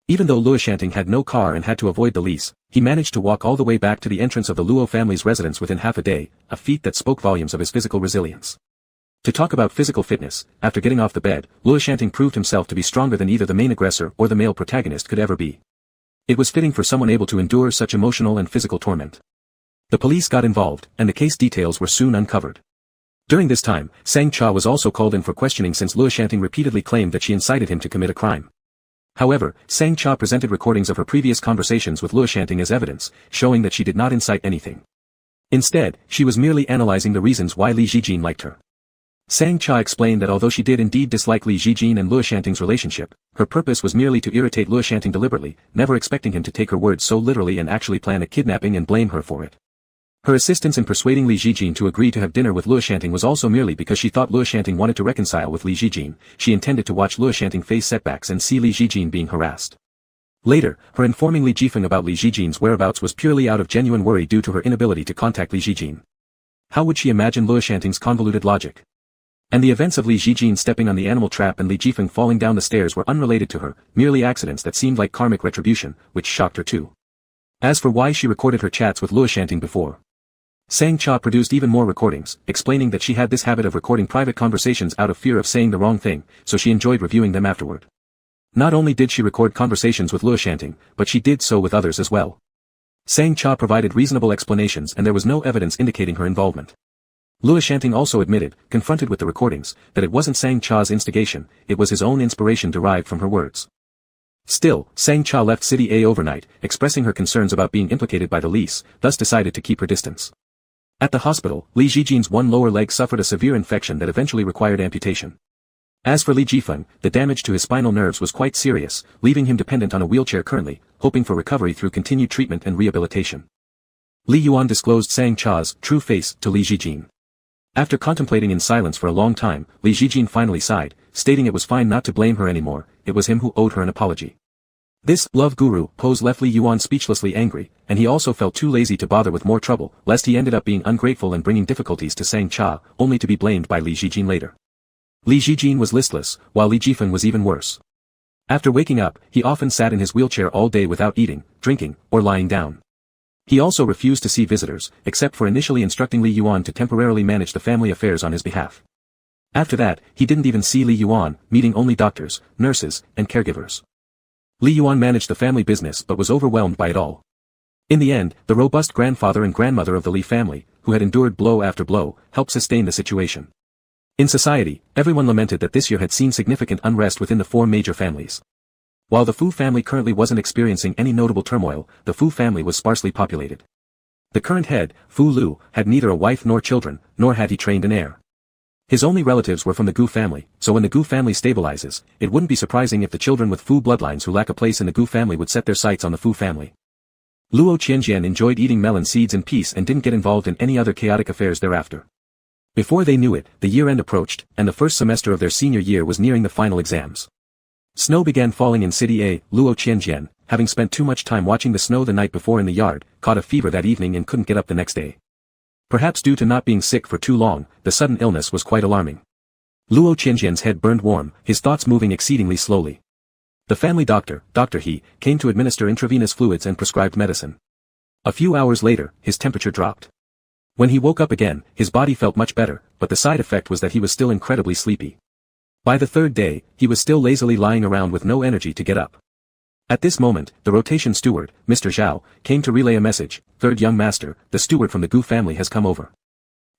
Even though Luoshanting had no car and had to avoid the lease, he managed to walk all the way back to the entrance of the Luo family's residence within half a day, a feat that spoke volumes of his physical resilience. To talk about physical fitness, after getting off the bed, Luoshanting proved himself to be stronger than either the main aggressor or the male protagonist could ever be. It was fitting for someone able to endure such emotional and physical torment. The police got involved, and the case details were soon uncovered. During this time, Sang Cha was also called in for questioning since Luoshanting repeatedly claimed that she incited him to commit a crime. However, Sang Cha presented recordings of her previous conversations with Luoshanting as evidence, showing that she did not incite anything. Instead, she was merely analyzing the reasons why Li Zhijin liked her. Sang Cha explained that although she did indeed dislike Li Zhijin and Luoshanting's relationship, her purpose was merely to irritate Luoshanting deliberately, never expecting him to take her words so literally and actually plan a kidnapping and blame her for it. Her assistance in persuading Li Zhijin to agree to have dinner with Luoshanting was also merely because she thought Luoshanting wanted to reconcile with Li Zhijin. She intended to watch Luoshanting face setbacks and see Li Zhijin being harassed. Later, her informing Li Jifeng about Li Zhijin's whereabouts was purely out of genuine worry due to her inability to contact Li Zhijin. How would she imagine Luoshanting's convoluted logic? And the events of Li Zhijin stepping on the animal trap and Li Jifeng falling down the stairs were unrelated to her, merely accidents that seemed like karmic retribution, which shocked her too. As for why she recorded her chats with Luoshanting before, Sang Cha produced even more recordings, explaining that she had this habit of recording private conversations out of fear of saying the wrong thing, so she enjoyed reviewing them afterward. Not only did she record conversations with Luoshanting, but she did so with others as well. Sang Cha provided reasonable explanations and there was no evidence indicating her involvement. Luoshanting also admitted, confronted with the recordings, that it wasn't Sang Cha's instigation, it was his own inspiration derived from her words. Still, Sang Cha left City A overnight, expressing her concerns about being implicated by the lease, thus decided to keep her distance. At the hospital, Li Zhijin's one lower leg suffered a severe infection that eventually required amputation. As for Li Jifeng, the damage to his spinal nerves was quite serious, leaving him dependent on a wheelchair currently, hoping for recovery through continued treatment and rehabilitation. Li Yuan disclosed Sang Cha's true face to Li Zhijin. After contemplating in silence for a long time, Li Jijin finally sighed, stating it was fine not to blame her anymore, it was him who owed her an apology. This love guru pose left Li Yuan speechlessly angry, and he also felt too lazy to bother with more trouble, lest he ended up being ungrateful and bringing difficulties to Sang Cha, only to be blamed by Li Jijin later. Li Jijin was listless, while Li Jifan was even worse. After waking up, he often sat in his wheelchair all day without eating, drinking, or lying down. He also refused to see visitors, except for initially instructing Li Yuan to temporarily manage the family affairs on his behalf. After that, he didn't even see Li Yuan, meeting only doctors, nurses, and caregivers. Li Yuan managed the family business but was overwhelmed by it all. In the end, the robust grandfather and grandmother of the Li family, who had endured blow after blow, helped sustain the situation. In society, everyone lamented that this year had seen significant unrest within the four major families. While the Fu family currently wasn't experiencing any notable turmoil, the Fu family was sparsely populated. The current head, Fu Lu, had neither a wife nor children, nor had he trained an heir. His only relatives were from the Gu family, so when the Gu family stabilizes, it wouldn't be surprising if the children with Fu bloodlines who lack a place in the Gu family would set their sights on the Fu family. Luo Qianjian enjoyed eating melon seeds in peace and didn't get involved in any other chaotic affairs thereafter. Before they knew it, the year-end approached, and the first semester of their senior year was nearing the final exams. Snow began falling in City A. Luo Qianjian, having spent too much time watching the snow the night before in the yard, caught a fever that evening and couldn't get up the next day. Perhaps due to not being sick for too long, the sudden illness was quite alarming. Luo Qianjian's head burned warm, his thoughts moving exceedingly slowly. The family doctor, Dr. He, came to administer intravenous fluids and prescribed medicine. A few hours later, his temperature dropped. When he woke up again, his body felt much better, but the side effect was that he was still incredibly sleepy. By the third day, he was still lazily lying around with no energy to get up. At this moment, the rotation steward, Mr. Zhao, came to relay a message. Third young master, the steward from the Gu family has come over.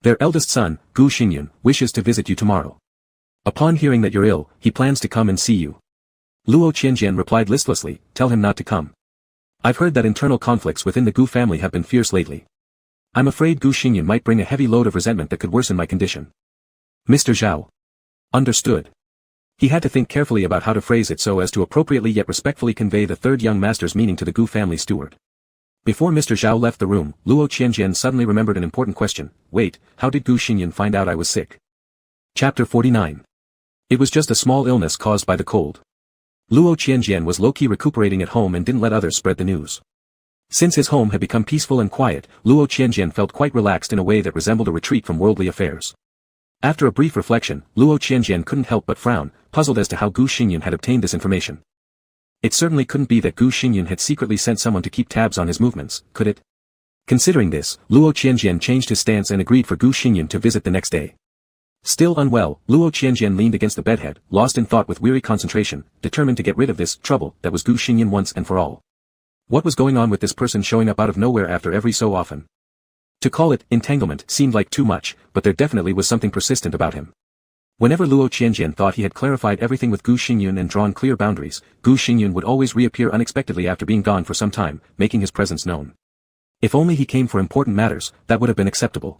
Their eldest son, Gu Xingyun, wishes to visit you tomorrow. Upon hearing that you're ill, he plans to come and see you. Luo Qianjian replied listlessly, tell him not to come. I've heard that internal conflicts within the Gu family have been fierce lately. I'm afraid Gu Xingyun might bring a heavy load of resentment that could worsen my condition. Mr. Zhao. Understood. He had to think carefully about how to phrase it so as to appropriately yet respectfully convey the third young master's meaning to the Gu family steward. Before Mr. Zhao left the room, Luo Qianjian suddenly remembered an important question. Wait, how did Gu Xingyun find out I was sick? Chapter 49. It was just a small illness caused by the cold. Luo Qianjian was low-key recuperating at home and didn't let others spread the news. Since his home had become peaceful and quiet, Luo Qianjian felt quite relaxed in a way that resembled a retreat from worldly affairs. After a brief reflection, Luo Qianjian couldn't help but frown, puzzled as to how Gu Xingyun had obtained this information. It certainly couldn't be that Gu Xingyun had secretly sent someone to keep tabs on his movements, could it? Considering this, Luo Qianjian changed his stance and agreed for Gu Xingyun to visit the next day. Still unwell, Luo Qianjian leaned against the bedhead, lost in thought with weary concentration, determined to get rid of this trouble that was Gu Xingyun once and for all. What was going on with this person showing up out of nowhere after every so often? To call it entanglement seemed like too much, but there definitely was something persistent about him. Whenever Luo Qianjian thought he had clarified everything with Gu Xingyun and drawn clear boundaries, Gu Xingyun would always reappear unexpectedly after being gone for some time, making his presence known. If only he came for important matters, that would have been acceptable.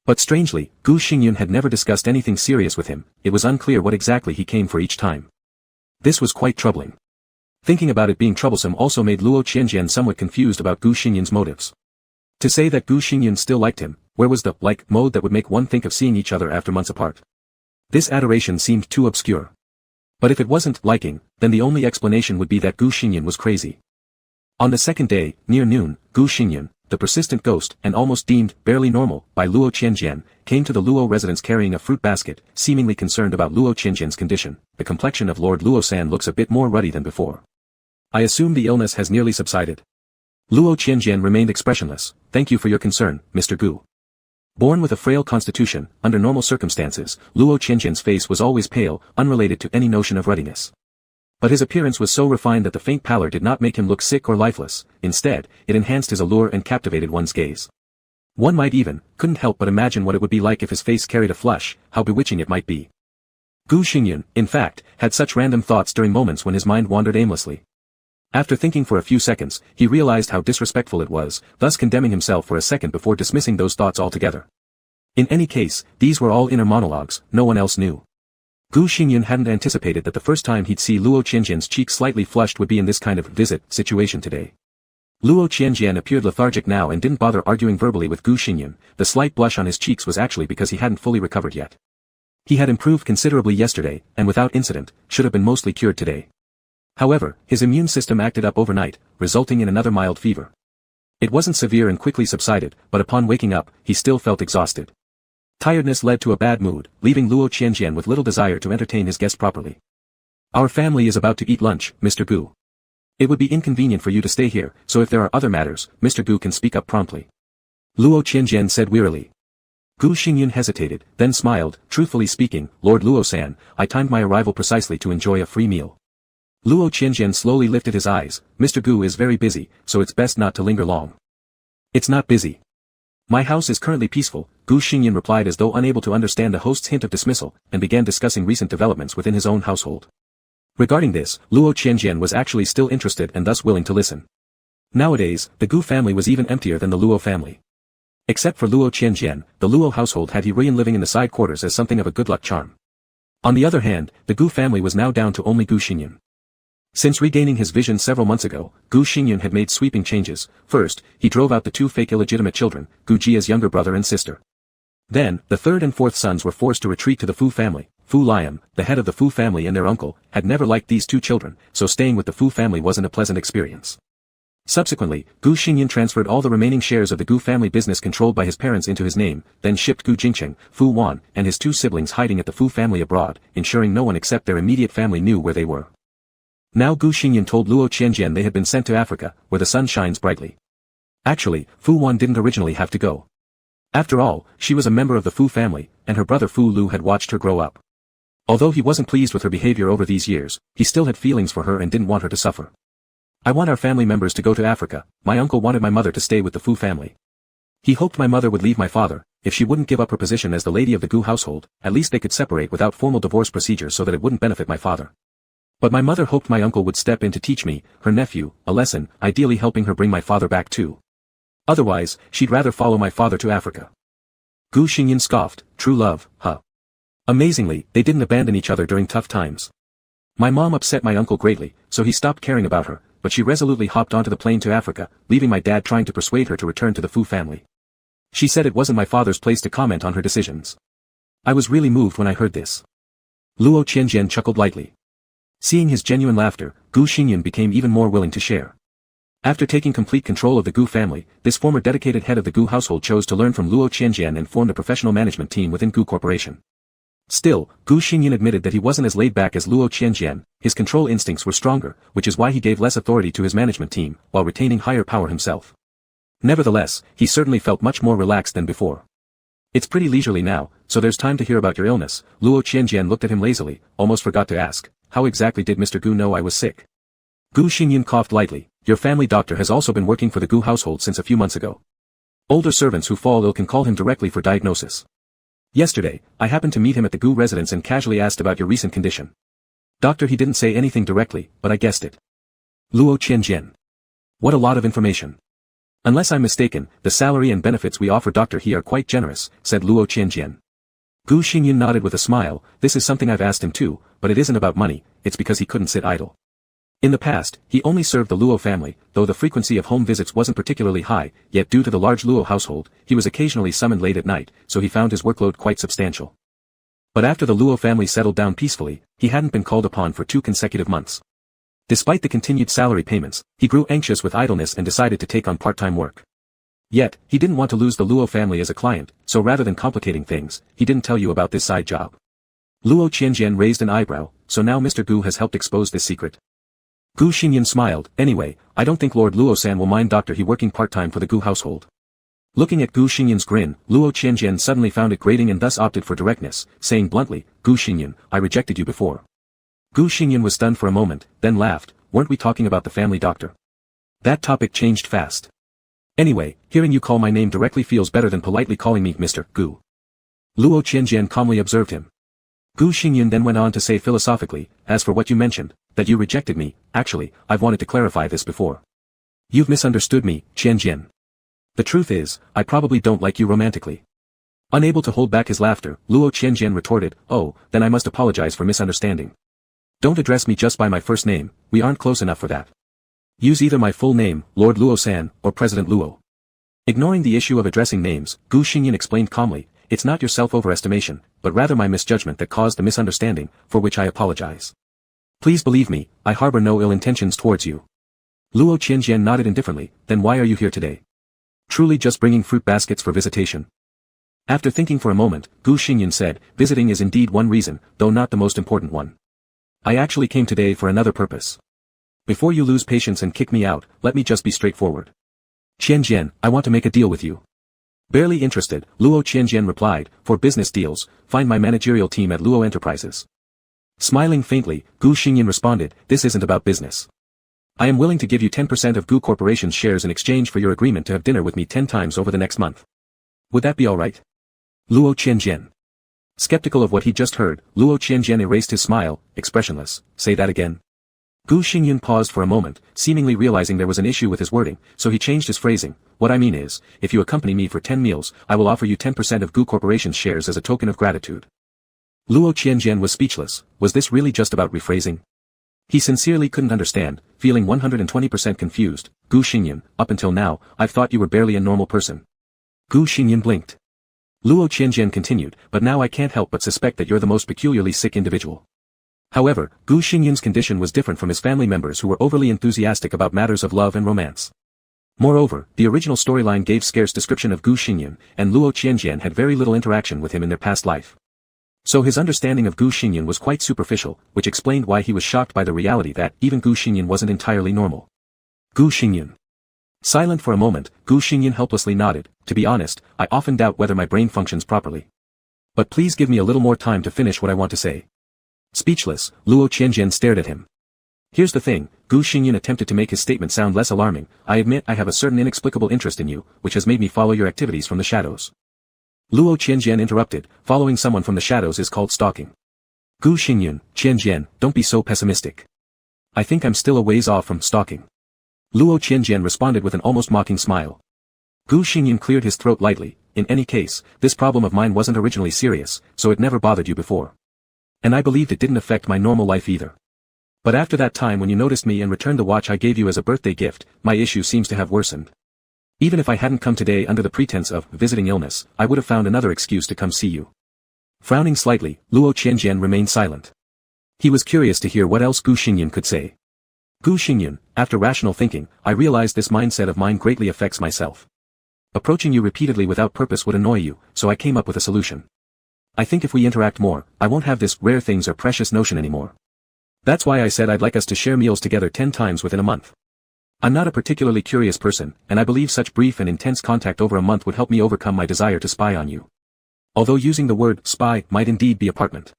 But strangely, Gu Xingyun had never discussed anything serious with him, it was unclear what exactly he came for each time. This was quite troubling. Thinking about it being troublesome also made Luo Qianjian somewhat confused about Gu Xingyun's motives. To say that Gu Xingyun still liked him, where was the like mode that would make one think of seeing each other after months apart? This adoration seemed too obscure. But if it wasn't liking, then the only explanation would be that Gu Xingyun was crazy. On the second day, near noon, Gu Xingyun, the persistent ghost and almost deemed barely normal by Luo Qianjian, came to the Luo residence carrying a fruit basket, seemingly concerned about Luo Qianjian's condition. The complexion of Lord Luo-san looks a bit more ruddy than before. I assume the illness has nearly subsided. Luo Qianjian remained expressionless. Thank you for your concern, Mr. Gu. Born with a frail constitution, under normal circumstances, Luo Qianjian's face was always pale, unrelated to any notion of ruddiness. But his appearance was so refined that the faint pallor did not make him look sick or lifeless, instead, it enhanced his allure and captivated one's gaze. One might even, couldn't help but imagine what it would be like if his face carried a flush, how bewitching it might be. Gu Xingyun, in fact, had such random thoughts during moments when his mind wandered aimlessly. After thinking for a few seconds, he realized how disrespectful it was, thus condemning himself for a second before dismissing those thoughts altogether. In any case, these were all inner monologues, no one else knew. Gu Xingyun hadn't anticipated that the first time he'd see Luo Qianjian's cheeks slightly flushed would be in this kind of visit situation today. Luo Qianjian appeared lethargic now and didn't bother arguing verbally with Gu Xingyan. The slight blush on his cheeks was actually because he hadn't fully recovered yet. He had improved considerably yesterday, and without incident, should have been mostly cured today. However, his immune system acted up overnight, resulting in another mild fever. It wasn't severe and quickly subsided, but upon waking up, he still felt exhausted. Tiredness led to a bad mood, leaving Luo Qianjian with little desire to entertain his guest properly. Our family is about to eat lunch, Mr. Gu. It would be inconvenient for you to stay here, so if there are other matters, Mr. Gu can speak up promptly. Luo Qianjian said wearily. Gu Xingyan hesitated, then smiled. Truthfully speaking, Lord Luo-san, I timed my arrival precisely to enjoy a free meal. Luo Qianjian slowly lifted his eyes. Mr. Gu is very busy, so it's best not to linger long. It's not busy. My house is currently peaceful, Gu Xingyan replied as though unable to understand the host's hint of dismissal, and began discussing recent developments within his own household. Regarding this, Luo Qianjian was actually still interested and thus willing to listen. Nowadays, the Gu family was even emptier than the Luo family. Except for Luo Qianjian, the Luo household had Hirian living in the side quarters as something of a good luck charm. On the other hand, the Gu family was now down to only Gu Xingyan. Since regaining his vision several months ago, Gu Xingyan had made sweeping changes. First, he drove out the two fake illegitimate children, Gu Jia's younger brother and sister. Then, the third and fourth sons were forced to retreat to the Fu family. Fu Liam, the head of the Fu family and their uncle, had never liked these two children, so staying with the Fu family wasn't a pleasant experience. Subsequently, Gu Xingyan transferred all the remaining shares of the Gu family business controlled by his parents into his name, then shipped Gu Jingcheng, Fu Wan, and his two siblings hiding at the Fu family abroad, ensuring no one except their immediate family knew where they were. Now Gu Xingyan told Luo Qianjian they had been sent to Africa, where the sun shines brightly. Actually, Fu Wan didn't originally have to go. After all, she was a member of the Fu family, and her brother Fu Lu had watched her grow up. Although he wasn't pleased with her behavior over these years, he still had feelings for her and didn't want her to suffer. I want our family members to go to Africa. My uncle wanted my mother to stay with the Fu family. He hoped my mother would leave my father. If she wouldn't give up her position as the lady of the Gu household, at least they could separate without formal divorce procedure so that it wouldn't benefit my father. But my mother hoped my uncle would step in to teach me, her nephew, a lesson, ideally helping her bring my father back too. Otherwise, she'd rather follow my father to Africa. Gu Xingyan scoffed. True love, huh? Amazingly, they didn't abandon each other during tough times. My mom upset my uncle greatly, so he stopped caring about her, but she resolutely hopped onto the plane to Africa, leaving my dad trying to persuade her to return to the Fu family. She said it wasn't my father's place to comment on her decisions. I was really moved when I heard this. Luo Qianjian chuckled lightly. Seeing his genuine laughter, Gu Xingyan became even more willing to share. After taking complete control of the Gu family, this former dedicated head of the Gu household chose to learn from Luo Qianjian and formed a professional management team within Gu Corporation. Still, Gu Xingyan admitted that he wasn't as laid back as Luo Qianjian. His control instincts were stronger, which is why he gave less authority to his management team, while retaining higher power himself. Nevertheless, he certainly felt much more relaxed than before. It's pretty leisurely now, so there's time to hear about your illness. Luo Qianjian looked at him lazily, almost forgot to ask, how exactly did Mr. Gu know I was sick? Gu Xingyan coughed lightly. Your family doctor has also been working for the Gu household since a few months ago. Older servants who fall ill can call him directly for diagnosis. Yesterday, I happened to meet him at the Gu residence and casually asked about your recent condition. Doctor, he didn't say anything directly, but I guessed it. Luo Qianjian. What a lot of information. Unless I'm mistaken, the salary and benefits we offer Dr. He are quite generous, said Luo Qianjian. Gu Xingyan nodded with a smile. This is something I've asked him too, but it isn't about money, it's because he couldn't sit idle. In the past, he only served the Luo family, though the frequency of home visits wasn't particularly high, yet due to the large Luo household, he was occasionally summoned late at night, so he found his workload quite substantial. But after the Luo family settled down peacefully, he hadn't been called upon for 2 consecutive months. Despite the continued salary payments, he grew anxious with idleness and decided to take on part-time work. Yet, he didn't want to lose the Luo family as a client, so rather than complicating things, he didn't tell you about this side job. Luo Qianjian raised an eyebrow. So now Mr. Gu has helped expose this secret. Gu Xingyan smiled. Anyway, I don't think Lord Luo-san will mind Dr. He working part-time for the Gu household. Looking at Gu Xingyan's grin, Luo Qianjian suddenly found it grating and thus opted for directness, saying bluntly, Gu Xingyan, I rejected you before. Gu Xingyan was stunned for a moment, then laughed. Weren't we talking about the family doctor? That topic changed fast. Anyway, hearing you call my name directly feels better than politely calling me Mr. Gu. Luo Qianjian calmly observed him. Gu Xingyan then went on to say philosophically, as for what you mentioned, that you rejected me, actually, I've wanted to clarify this before. You've misunderstood me, Qianjian. The truth is, I probably don't like you romantically. Unable to hold back his laughter, Luo Qianjian retorted, oh, then I must apologize for misunderstanding. Don't address me just by my first name, we aren't close enough for that. Use either my full name, Lord Luo-san, or President Luo. Ignoring the issue of addressing names, Gu Xingyan explained calmly, it's not your self-overestimation, but rather my misjudgment that caused the misunderstanding, for which I apologize. Please believe me, I harbor no ill intentions towards you. Luo Qianjian nodded indifferently, then why are you here today? Truly just bringing fruit baskets for visitation? After thinking for a moment, Gu Xingyan said, visiting is indeed one reason, though not the most important one. I actually came today for another purpose. Before you lose patience and kick me out, let me just be straightforward. Qianjian, I want to make a deal with you. Barely interested, Luo Qianjian replied, for business deals, find my managerial team at Luo Enterprises. Smiling faintly, Gu Xingyan responded, this isn't about business. I am willing to give you 10% of Gu Corporation's shares in exchange for your agreement to have dinner with me 10 times over the next month. Would that be alright? Luo Qianjian. Skeptical of what he just heard, Luo Qianjian erased his smile, expressionless. Say that again. Gu Xingyan paused for a moment, seemingly realizing there was an issue with his wording, so he changed his phrasing. What I mean is, if you accompany me for 10 meals, I will offer you 10% of Gu Corporation's shares as a token of gratitude. Luo Qianjian was speechless. Was this really just about rephrasing? He sincerely couldn't understand, feeling 120% confused. Gu Xingyan, up until now, I've thought you were barely a normal person. Gu Xingyan blinked. Luo Qianjian continued, but now I can't help but suspect that you're the most peculiarly sick individual. However, Gu Xingyan's condition was different from his family members who were overly enthusiastic about matters of love and romance. Moreover, the original storyline gave scarce description of Gu Xingyan, and Luo Qianjian had very little interaction with him in their past life. So his understanding of Gu Xingyan was quite superficial, which explained why he was shocked by the reality that even Gu Xingyan wasn't entirely normal. Gu Xingyan. Silent for a moment, Gu Xingyan helplessly nodded. To be honest, I often doubt whether my brain functions properly. But please give me a little more time to finish what I want to say. Speechless, Luo Qianjian stared at him. Here's the thing, Gu Xingyan attempted to make his statement sound less alarming. I admit I have a certain inexplicable interest in you, which has made me follow your activities from the shadows. Luo Qianjian interrupted, following someone from the shadows is called stalking. Gu Xingyan, Qianjian, don't be so pessimistic. I think I'm still a ways off from stalking. Luo Qianjian responded with an almost mocking smile. Gu Xingyan cleared his throat lightly. In any case, this problem of mine wasn't originally serious, so it never bothered you before. And I believed it didn't affect my normal life either. But after that time when you noticed me and returned the watch I gave you as a birthday gift, my issue seems to have worsened. Even if I hadn't come today under the pretense of visiting illness, I would have found another excuse to come see you. Frowning slightly, Luo Qianjian remained silent. He was curious to hear what else Gu Xingyan could say. Gu Xingyan, after rational thinking, I realized this mindset of mine greatly affects myself. Approaching you repeatedly without purpose would annoy you, so I came up with a solution. I think if we interact more, I won't have this rare things are precious notion anymore. That's why I said I'd like us to share meals together 10 times within a month. I'm not a particularly curious person, and I believe such brief and intense contact over a month would help me overcome my desire to spy on you. Although using the word spy might indeed be a apartment.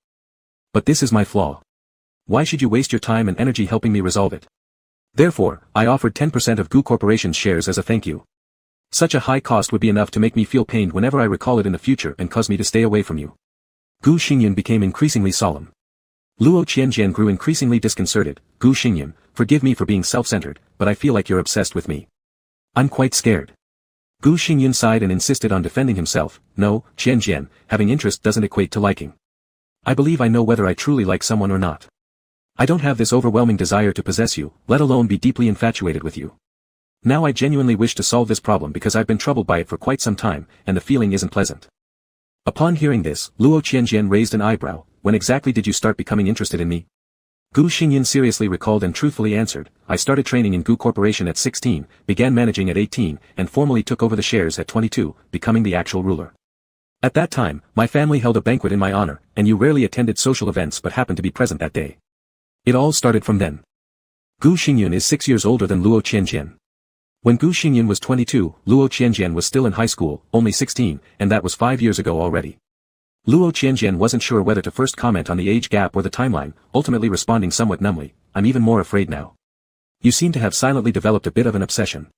But this is my flaw. Why should you waste your time and energy helping me resolve it? Therefore, I offered 10% of Gu Corporation's shares as a thank you. Such a high cost would be enough to make me feel pained whenever I recall it in the future and cause me to stay away from you. Gu Xingyan became increasingly solemn. Luo Qianjian grew increasingly disconcerted. Gu Xingyan, forgive me for being self-centered, but I feel like you're obsessed with me. I'm quite scared. Gu Xingyan sighed and insisted on defending himself. No, Qianjian, having interest doesn't equate to liking. I believe I know whether I truly like someone or not. I don't have this overwhelming desire to possess you, let alone be deeply infatuated with you. Now I genuinely wish to solve this problem because I've been troubled by it for quite some time, and the feeling isn't pleasant. Upon hearing this, Luo Qianjian raised an eyebrow. When exactly did you start becoming interested in me? Gu Xingyan seriously recalled and truthfully answered, I started training in Gu Corporation at 16, began managing at 18, and formally took over the shares at 22, becoming the actual ruler. At that time, my family held a banquet in my honor, and you rarely attended social events but happened to be present that day. It all started from then. Gu Xingyan is 6 years older than Luo Qianjian. When Gu Xingyan was 22, Luo Qianjian was still in high school, only 16, and that was 5 years ago already. Luo Qianjian wasn't sure whether to first comment on the age gap or the timeline, ultimately responding somewhat numbly, I'm even more afraid now. You seem to have silently developed a bit of an obsession.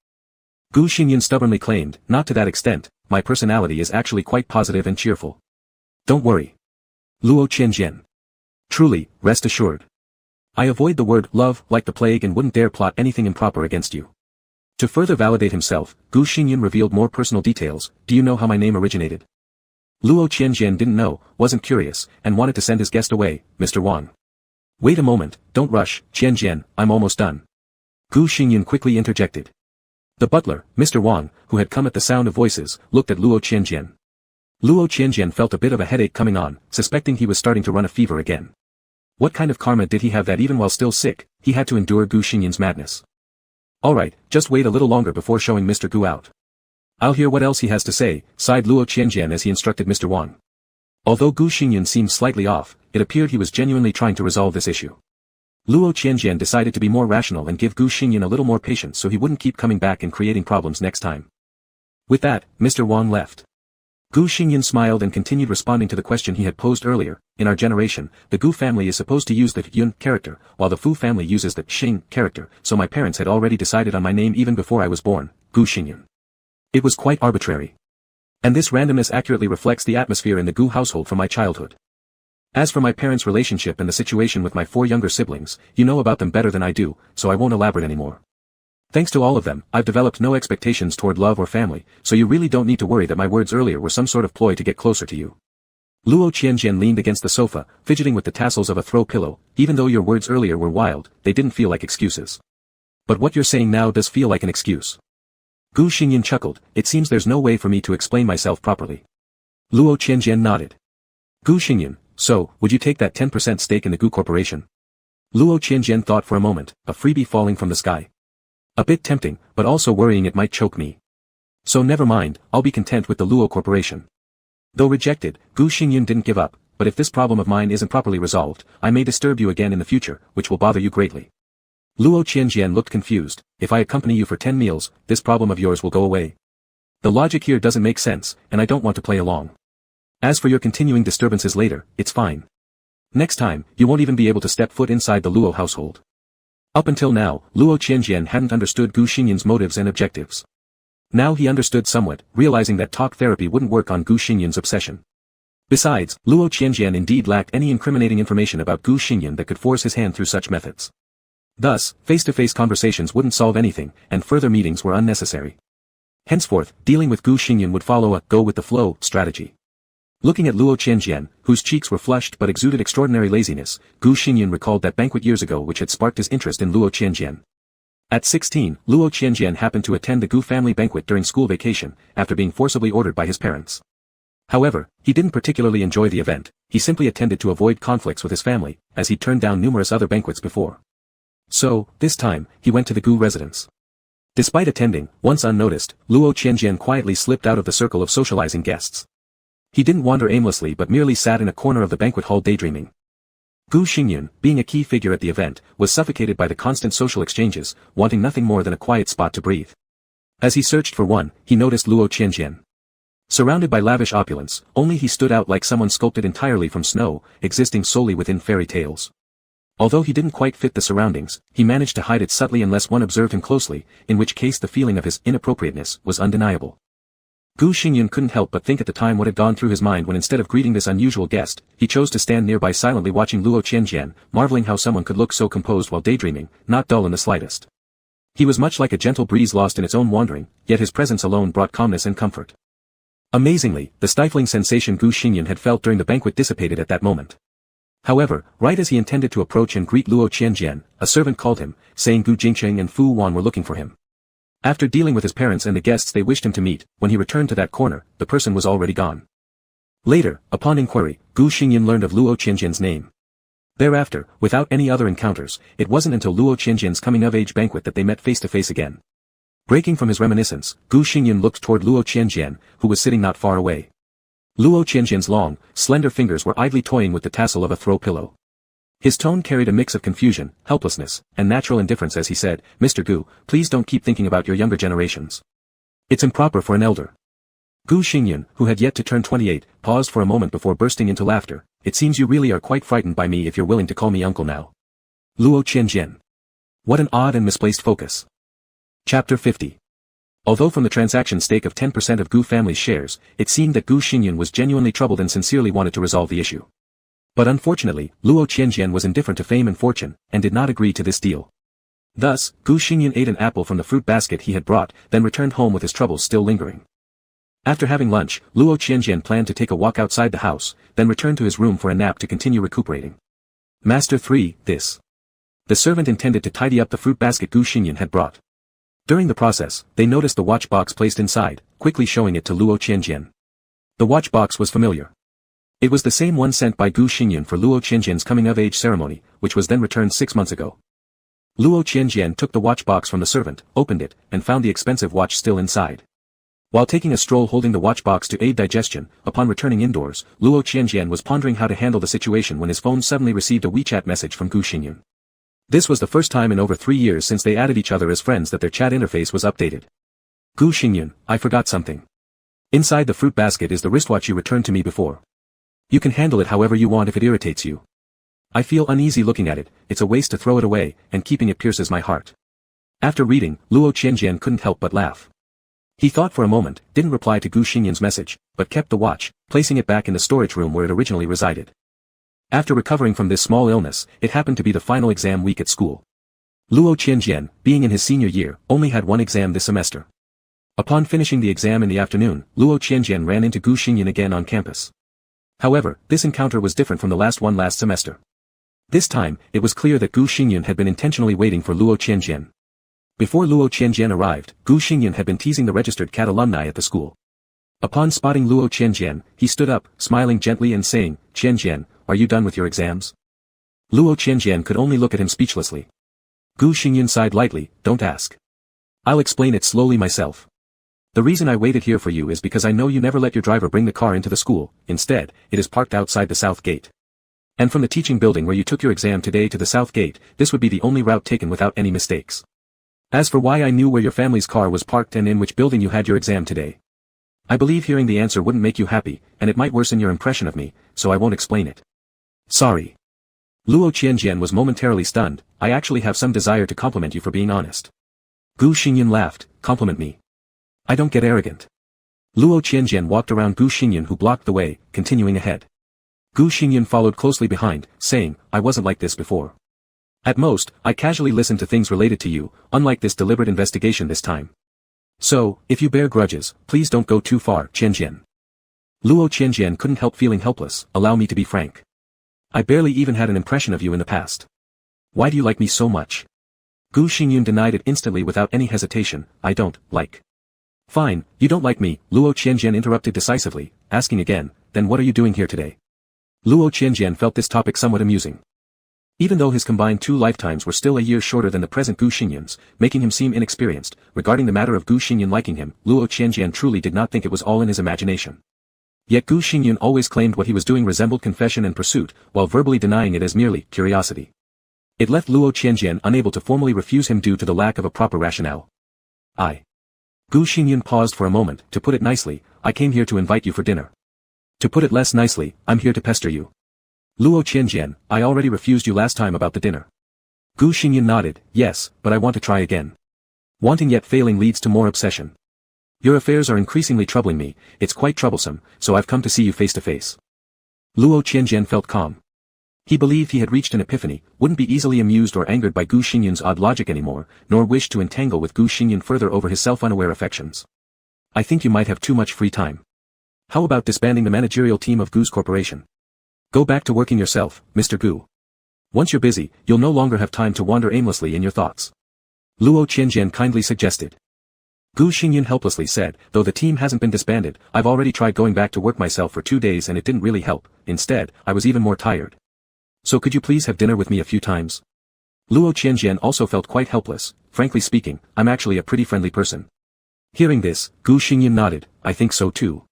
Gu Xingyan stubbornly claimed, not to that extent, my personality is actually quite positive and cheerful. Don't worry. Luo Qianjian. Truly, rest assured. I avoid the word love like the plague and wouldn't dare plot anything improper against you. To further validate himself, Gu Xingyan revealed more personal details. Do you know how my name originated? Luo Qianjian didn't know, wasn't curious, and wanted to send his guest away. Mr. Wang. Wait a moment, don't rush, Qianjian, I'm almost done. Gu Xingyan quickly interjected. The butler, Mr. Wang, who had come at the sound of voices, looked at Luo Qianjian. Luo Qianjian felt a bit of a headache coming on, suspecting he was starting to run a fever again. What kind of karma did he have that even while still sick, he had to endure Gu Xingyan's madness? Alright, just wait a little longer before showing Mr. Gu out. I'll hear what else he has to say, sighed Luo Qianjian as he instructed Mr. Wang. Although Gu Xingyan seemed slightly off, it appeared he was genuinely trying to resolve this issue. Luo Qianjian decided to be more rational and give Gu Xingyan a little more patience so he wouldn't keep coming back and creating problems next time. With that, Mr. Wang left. Gu Xingyan smiled and continued responding to the question he had posed earlier. In our generation, the Gu family is supposed to use the Yun character, while the Fu family uses the Xing character, so my parents had already decided on my name even before I was born, Gu Xingyan. It was quite arbitrary. And this randomness accurately reflects the atmosphere in the Gu household from my childhood. As for my parents' relationship and the situation with my 4 younger siblings, you know about them better than I do, so I won't elaborate anymore. Thanks to all of them, I've developed no expectations toward love or family, so you really don't need to worry that my words earlier were some sort of ploy to get closer to you. Luo Qianjian leaned against the sofa, fidgeting with the tassels of a throw pillow. Even though your words earlier were wild, they didn't feel like excuses. But what you're saying now does feel like an excuse. Gu Xingyan chuckled. It seems there's no way for me to explain myself properly. Luo Qianjian nodded. Gu Xingyan, so, would you take that 10% stake in the Gu Corporation? Luo Qianjian thought for a moment, a freebie falling from the sky. A bit tempting, but also worrying it might choke me. So never mind, I'll be content with the Luo Corporation. Though rejected, Gu Xingyan didn't give up, but if this problem of mine isn't properly resolved, I may disturb you again in the future, which will bother you greatly. Luo Qianjian looked confused. If I accompany you for 10 meals, this problem of yours will go away. The logic here doesn't make sense, and I don't want to play along. As for your continuing disturbances later, it's fine. Next time, you won't even be able to step foot inside the Luo household. Up until now, Luo Qianjian hadn't understood Gu Xingyan's motives and objectives. Now he understood somewhat, realizing that talk therapy wouldn't work on Gu Xingyan's obsession. Besides, Luo Qianjian indeed lacked any incriminating information about Gu Xingyan that could force his hand through such methods. Thus, face-to-face conversations wouldn't solve anything, and further meetings were unnecessary. Henceforth, dealing with Gu Xingyan would follow a go-with-the-flow strategy. Looking at Luo Qianjian, whose cheeks were flushed but exuded extraordinary laziness, Gu Xingyan recalled that banquet years ago which had sparked his interest in Luo Qianjian. At 16, Luo Qianjian happened to attend the Gu family banquet during school vacation, after being forcibly ordered by his parents. However, he didn't particularly enjoy the event, he simply attended to avoid conflicts with his family, as he'd turned down numerous other banquets before. So, this time, he went to the Gu residence. Despite attending, once unnoticed, Luo Qianjian quietly slipped out of the circle of socializing guests. He didn't wander aimlessly but merely sat in a corner of the banquet hall daydreaming. Gu Xingyan, being a key figure at the event, was suffocated by the constant social exchanges, wanting nothing more than a quiet spot to breathe. As he searched for one, he noticed Luo Qianjian. Surrounded by lavish opulence, only he stood out like someone sculpted entirely from snow, existing solely within fairy tales. Although he didn't quite fit the surroundings, he managed to hide it subtly unless one observed him closely, in which case the feeling of his inappropriateness was undeniable. Gu Xingyan couldn't help but think at the time what had gone through his mind when instead of greeting this unusual guest, he chose to stand nearby silently watching Luo Qianjian, marveling how someone could look so composed while daydreaming, not dull in the slightest. He was much like a gentle breeze lost in its own wandering, yet his presence alone brought calmness and comfort. Amazingly, the stifling sensation Gu Xingyan had felt during the banquet dissipated at that moment. However, right as he intended to approach and greet Luo Qianjian, a servant called him, saying Gu Jingcheng and Fu Wan were looking for him. After dealing with his parents and the guests they wished him to meet, when he returned to that corner, the person was already gone. Later, upon inquiry, Gu Xingyan learned of Luo Qianjian's name. Thereafter, without any other encounters, it wasn't until Luo Qianjian's coming-of-age banquet that they met face-to-face again. Breaking from his reminiscence, Gu Xingyan looked toward Luo Qianjian, who was sitting not far away. Luo Qianjian's long, slender fingers were idly toying with the tassel of a throw pillow. His tone carried a mix of confusion, helplessness, and natural indifference as he said, "Mr. Gu, please don't keep thinking about your younger generations. It's improper for an elder." Gu Xingyan, who had yet to turn 28, paused for a moment before bursting into laughter. "It seems you really are quite frightened by me if you're willing to call me uncle now." Luo Qianjian. What an odd and misplaced focus. Chapter 50. Although from the transaction stake of 10% of Gu family's shares, it seemed that Gu Xingyan was genuinely troubled and sincerely wanted to resolve the issue. But unfortunately, Luo Qianjian was indifferent to fame and fortune, and did not agree to this deal. Thus, Gu Xingyan ate an apple from the fruit basket he had brought, then returned home with his troubles still lingering. After having lunch, Luo Qianjian planned to take a walk outside the house, then return to his room for a nap to continue recuperating. Master 3, this. The servant intended to tidy up the fruit basket Gu Xingyan had brought. During the process, they noticed the watch box placed inside, quickly showing it to Luo Qianjian. The watch box was familiar. It was the same one sent by Gu Xingyan for Luo Qianjian's coming-of-age ceremony, which was then returned 6 months ago. Luo Qianjian took the watch box from the servant, opened it, and found the expensive watch still inside. While taking a stroll holding the watch box to aid digestion, upon returning indoors, Luo Qianjian was pondering how to handle the situation when his phone suddenly received a WeChat message from Gu Xingyan. This was the first time in over 3 years since they added each other as friends that their chat interface was updated. Gu Xingyan, I forgot something. Inside the fruit basket is the wristwatch you returned to me before. You can handle it however you want if it irritates you. I feel uneasy looking at it, it's a waste to throw it away, and keeping it pierces my heart. After reading, Luo Qianjian couldn't help but laugh. He thought for a moment, didn't reply to Gu Xingyan's message, but kept the watch, placing it back in the storage room where it originally resided. After recovering from this small illness, it happened to be the final exam week at school. Luo Qianjian, being in his senior year, only had one exam this semester. Upon finishing the exam in the afternoon, Luo Qianjian ran into Gu Xingyan again on campus. However, this encounter was different from the last one last semester. This time, it was clear that Gu Xingyan had been intentionally waiting for Luo Qianjian. Before Luo Qianjian arrived, Gu Xingyan had been teasing the registered cat alumni at the school. Upon spotting Luo Qianjian, he stood up, smiling gently and saying, "Qianjian, are you done with your exams?" Luo Qianjian could only look at him speechlessly. Gu Xingyan sighed lightly, "Don't ask. I'll explain it slowly myself. The reason I waited here for you is because I know you never let your driver bring the car into the school, instead, it is parked outside the south gate. And from the teaching building where you took your exam today to the south gate, this would be the only route taken without any mistakes. As for why I knew where your family's car was parked and in which building you had your exam today, I believe hearing the answer wouldn't make you happy, and it might worsen your impression of me, so I won't explain it. Sorry." Luo Qianjian was momentarily stunned. "I actually have some desire to compliment you for being honest." Gu Xingyan laughed, "Compliment me? I don't get arrogant." Luo Qianjian walked around Gu Xingyan who blocked the way, continuing ahead. Gu Xingyan followed closely behind, saying, "I wasn't like this before. At most, I casually listened to things related to you, unlike this deliberate investigation this time. So, if you bear grudges, please don't go too far, Qianjian." Luo Qianjian couldn't help feeling helpless. "Allow me to be frank. I barely even had an impression of you in the past. Why do you like me so much?" Gu Xingyan denied it instantly without any hesitation. "I don't like." "Fine, you don't like me," Luo Qianjian interrupted decisively, asking again, "Then what are you doing here today?" Luo Qianjian felt this topic somewhat amusing. Even though his combined 2 lifetimes were still a year shorter than the present Gu Xingyan's, making him seem inexperienced, regarding the matter of Gu Xingyan liking him, Luo Qianjian truly did not think it was all in his imagination. Yet Gu Xingyan always claimed what he was doing resembled confession and pursuit, while verbally denying it as merely curiosity. It left Luo Qianjian unable to formally refuse him due to the lack of a proper rationale. Gu Xingyan paused for a moment. "To put it nicely, I came here to invite you for dinner. To put it less nicely, I'm here to pester you." "Luo Qianjian, I already refused you last time about the dinner." Gu Xingyan nodded, "Yes, but I want to try again. Wanting yet failing leads to more obsession. Your affairs are increasingly troubling me, it's quite troublesome, so I've come to see you face to face." Luo Qianjian felt calm. He believed he had reached an epiphany, wouldn't be easily amused or angered by Gu Xingyan's odd logic anymore, nor wished to entangle with Gu Xingyan further over his self-unaware affections. "I think you might have too much free time. How about disbanding the managerial team of Gu's corporation? Go back to working yourself, Mr. Gu. Once you're busy, you'll no longer have time to wander aimlessly in your thoughts." Luo Qianjian kindly suggested. Gu Xingyan helplessly said, "Though the team hasn't been disbanded, I've already tried going back to work myself for 2 days and it didn't really help. Instead, I was even more tired. So could you please have dinner with me a few times?" Luo Qianjian also felt quite helpless. "Frankly speaking, I'm actually a pretty friendly person." Hearing this, Gu Xingyan nodded, "I think so too."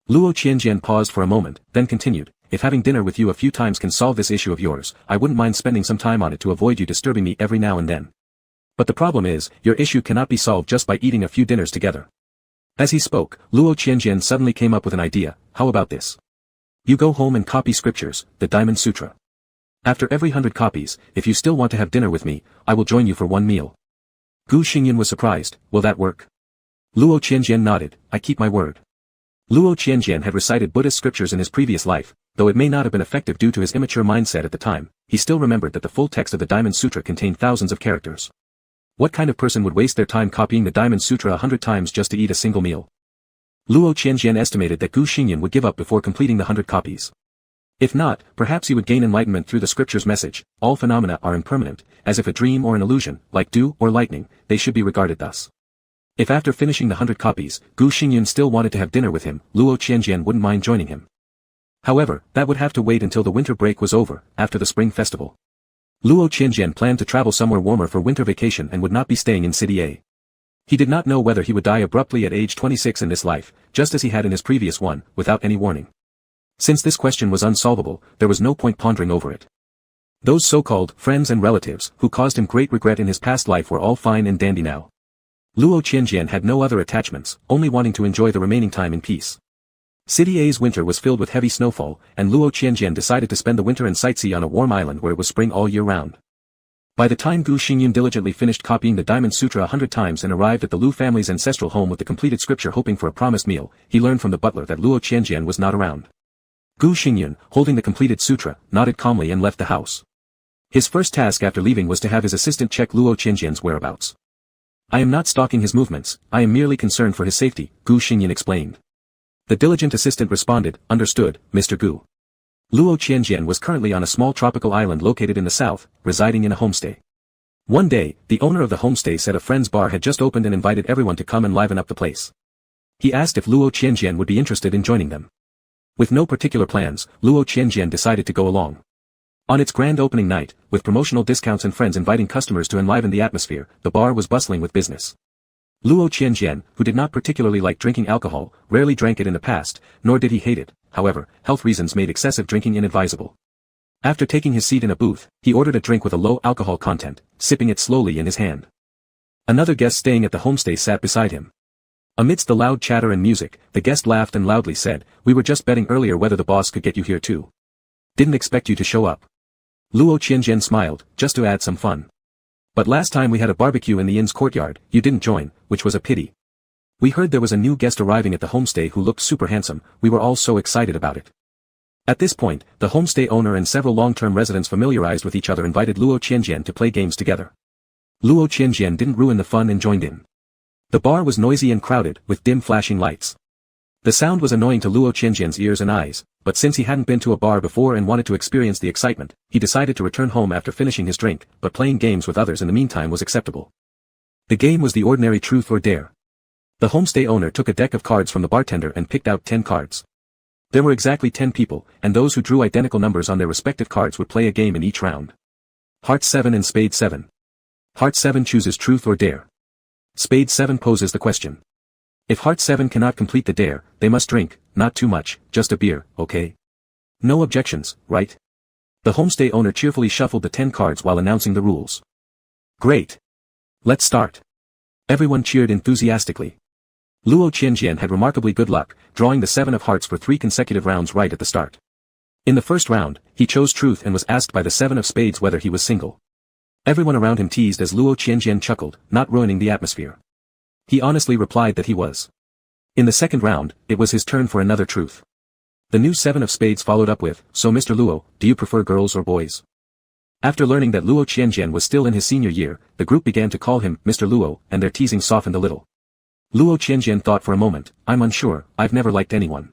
Luo Qianjian paused for a moment, then continued, "If having dinner with you a few times can solve this issue of yours, I wouldn't mind spending some time on it to avoid you disturbing me every now and then. But the problem is, your issue cannot be solved just by eating a few dinners together." As he spoke, Luo Qianjian suddenly came up with an idea. "How about this? You go home and copy scriptures, the Diamond Sutra. After every 100 copies, if you still want to have dinner with me, I will join you for one meal." Gu Xingyan was surprised. "Will that work?" Luo Qianjian nodded, "I keep my word." Luo Qianjian had recited Buddhist scriptures in his previous life, though it may not have been effective due to his immature mindset at the time, he still remembered that the full text of the Diamond Sutra contained thousands of characters. What kind of person would waste their time copying the Diamond Sutra 100 times just to eat a single meal? Luo Qianjian estimated that Gu Xingyan would give up before completing the 100 copies. If not, perhaps he would gain enlightenment through the scripture's message, all phenomena are impermanent, as if a dream or an illusion, like dew or lightning, they should be regarded thus. If after finishing the 100 copies, Gu Xingyun still wanted to have dinner with him, Luo Qianjian wouldn't mind joining him. However, that would have to wait until the winter break was over, after the spring festival. Luo Qianjian planned to travel somewhere warmer for winter vacation and would not be staying in City A. He did not know whether he would die abruptly at age 26 in this life, just as he had in his previous one, without any warning. Since this question was unsolvable, there was no point pondering over it. Those so-called friends and relatives who caused him great regret in his past life were all fine and dandy now. Luo Qianjian had no other attachments, only wanting to enjoy the remaining time in peace. City A's winter was filled with heavy snowfall, and Luo Qianjian decided to spend the winter and sightsee on a warm island where it was spring all year round. By the time Gu Xingyun diligently finished copying the Diamond Sutra 100 times and arrived at the Lu family's ancestral home with the completed scripture hoping for a promised meal, he learned from the butler that Luo Qianjian was not around. Gu Xingyun, holding the completed sutra, nodded calmly and left the house. His first task after leaving was to have his assistant check Luo Qianjian's whereabouts. I am not stalking his movements, I am merely concerned for his safety, Gu Xingyun explained. The diligent assistant responded, understood, Mr. Gu. Luo Qianjian was currently on a small tropical island located in the south, residing in a homestay. One day, the owner of the homestay said a friend's bar had just opened and invited everyone to come and liven up the place. He asked if Luo Qianjian would be interested in joining them. With no particular plans, Luo Qianjian decided to go along. On its grand opening night, with promotional discounts and friends inviting customers to enliven the atmosphere, the bar was bustling with business. Luo Qianjian, who did not particularly like drinking alcohol, rarely drank it in the past, nor did he hate it. However, health reasons made excessive drinking inadvisable. After taking his seat in a booth, he ordered a drink with a low alcohol content, sipping it slowly in his hand. Another guest staying at the homestay sat beside him. Amidst the loud chatter and music, the guest laughed and loudly said, "We were just betting earlier whether the boss could get you here too. Didn't expect you to show up." Luo Qianjian smiled, just to add some fun. "But last time we had a barbecue in the inn's courtyard, you didn't join, which was a pity. We heard there was a new guest arriving at the homestay who looked super handsome, we were all so excited about it." At this point, the homestay owner and several long-term residents familiarized with each other invited Luo Qianjian to play games together. Luo Qianjian didn't ruin the fun and joined in. The bar was noisy and crowded, with dim flashing lights. The sound was annoying to Luo Qianjian's ears and eyes, but since he hadn't been to a bar before and wanted to experience the excitement, he decided to return home after finishing his drink, but playing games with others in the meantime was acceptable. The game was the ordinary truth or dare. The homestay owner took a deck of cards from the bartender and picked out 10 cards. There were exactly 10 people, and those who drew identical numbers on their respective cards would play a game in each round. Heart 7 and Spade 7. Heart 7 chooses truth or dare. Spade 7 poses the question. If Heart 7 cannot complete the dare, they must drink, not too much, just a beer, okay? No objections, right? The homestay owner cheerfully shuffled the 10 cards while announcing the rules. Great. Let's start. Everyone cheered enthusiastically. Luo Qianjian had remarkably good luck, drawing the 7 of hearts for 3 consecutive rounds right at the start. In the first round, he chose truth and was asked by the 7 of spades whether he was single. Everyone around him teased as Luo Qianjian chuckled, not ruining the atmosphere. He honestly replied that he was. In the second round, it was his turn for another truth. The new 7 of spades followed up with, "So Mr. Luo, do you prefer girls or boys?" After learning that Luo Qianjian was still in his senior year, the group began to call him Mr. Luo, and their teasing softened a little. Luo Qianjian thought for a moment, "I'm unsure, I've never liked anyone."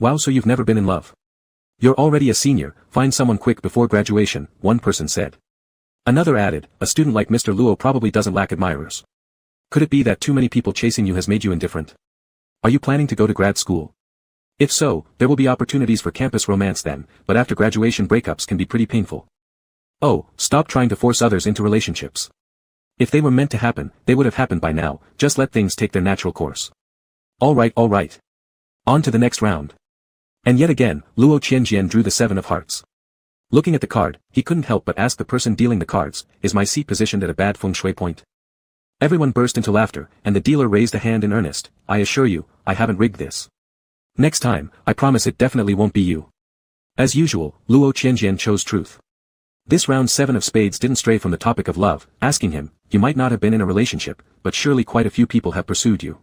"Wow, so you've never been in love? You're already a senior, find someone quick before graduation," one person said. Another added, "A student like Mr. Luo probably doesn't lack admirers. Could it be that too many people chasing you has made you indifferent? Are you planning to go to grad school? If so, there will be opportunities for campus romance then, but after graduation breakups can be pretty painful. Oh, stop trying to force others into relationships. If they were meant to happen, they would have happened by now, just let things take their natural course. All right. On to the next round." And yet again, Luo Qianjian drew the 7 of hearts. Looking at the card, he couldn't help but ask the person dealing the cards, "Is my seat positioned at a bad feng shui point?" Everyone burst into laughter, and the dealer raised a hand in earnest, "I assure you, I haven't rigged this. Next time, I promise it definitely won't be you." As usual, Luo Qianjian chose truth. This round 7 of spades didn't stray from the topic of love, asking him, "You might not have been in a relationship, but surely quite a few people have pursued you.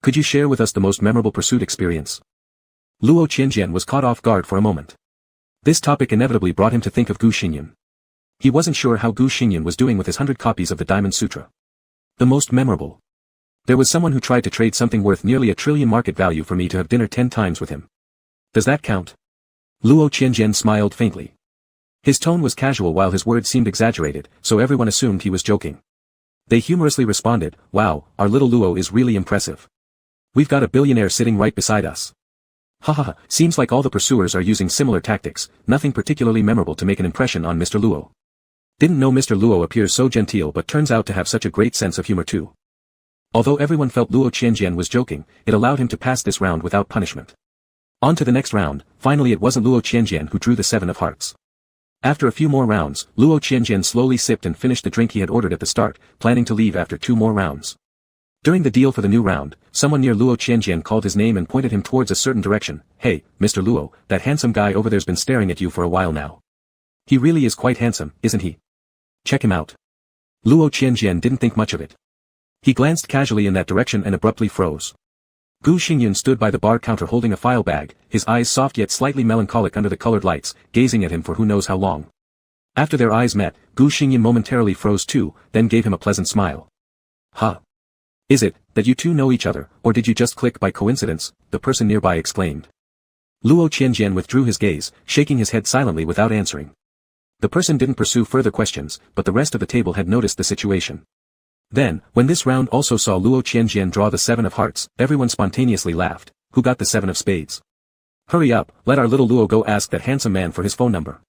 Could you share with us the most memorable pursuit experience?" Luo Qianjian was caught off guard for a moment. This topic inevitably brought him to think of Gu Xingyun. He wasn't sure how Gu Xingyun was doing with his 100 copies of the Diamond Sutra. The most memorable. There was someone who tried to trade something worth nearly $1 trillion market value for me to have dinner 10 times with him. Does that count? Luo Qianjian smiled faintly. His tone was casual while his words seemed exaggerated, so everyone assumed he was joking. They humorously responded, "Wow, our little Luo is really impressive. We've got a billionaire sitting right beside us." Haha, seems like all the pursuers are using similar tactics, nothing particularly memorable to make an impression on Mr. Luo. Didn't know Mr. Luo appears so genteel but turns out to have such a great sense of humor too. Although everyone felt Luo Qianjian was joking, it allowed him to pass this round without punishment. On to the next round. Finally it wasn't Luo Qianjian who drew the 7 of hearts. After a few more rounds, Luo Qianjian slowly sipped and finished the drink he had ordered at the start, planning to leave after 2 more rounds. During the deal for the new round, someone near Luo Qianjian called his name and pointed him towards a certain direction. "Hey, Mr. Luo, that handsome guy over there's been staring at you for a while now. He really is quite handsome, isn't he? Check him out." Luo Qianjian didn't think much of it. He glanced casually in that direction and abruptly froze. Gu Xingyun stood by the bar counter holding a file bag, his eyes soft yet slightly melancholic under the colored lights, gazing at him for who knows how long. After their eyes met, Gu Xingyun momentarily froze too, then gave him a pleasant smile. "Huh. Is it, that you two know each other, or did you just click by coincidence?" the person nearby exclaimed. Luo Qianjian withdrew his gaze, shaking his head silently without answering. The person didn't pursue further questions, but the rest of the table had noticed the situation. Then, when this round also saw Luo Qianjian draw the 7 of hearts, everyone spontaneously laughed. "Who got the 7 of spades? Hurry up, let our little Luo go ask that handsome man for his phone number."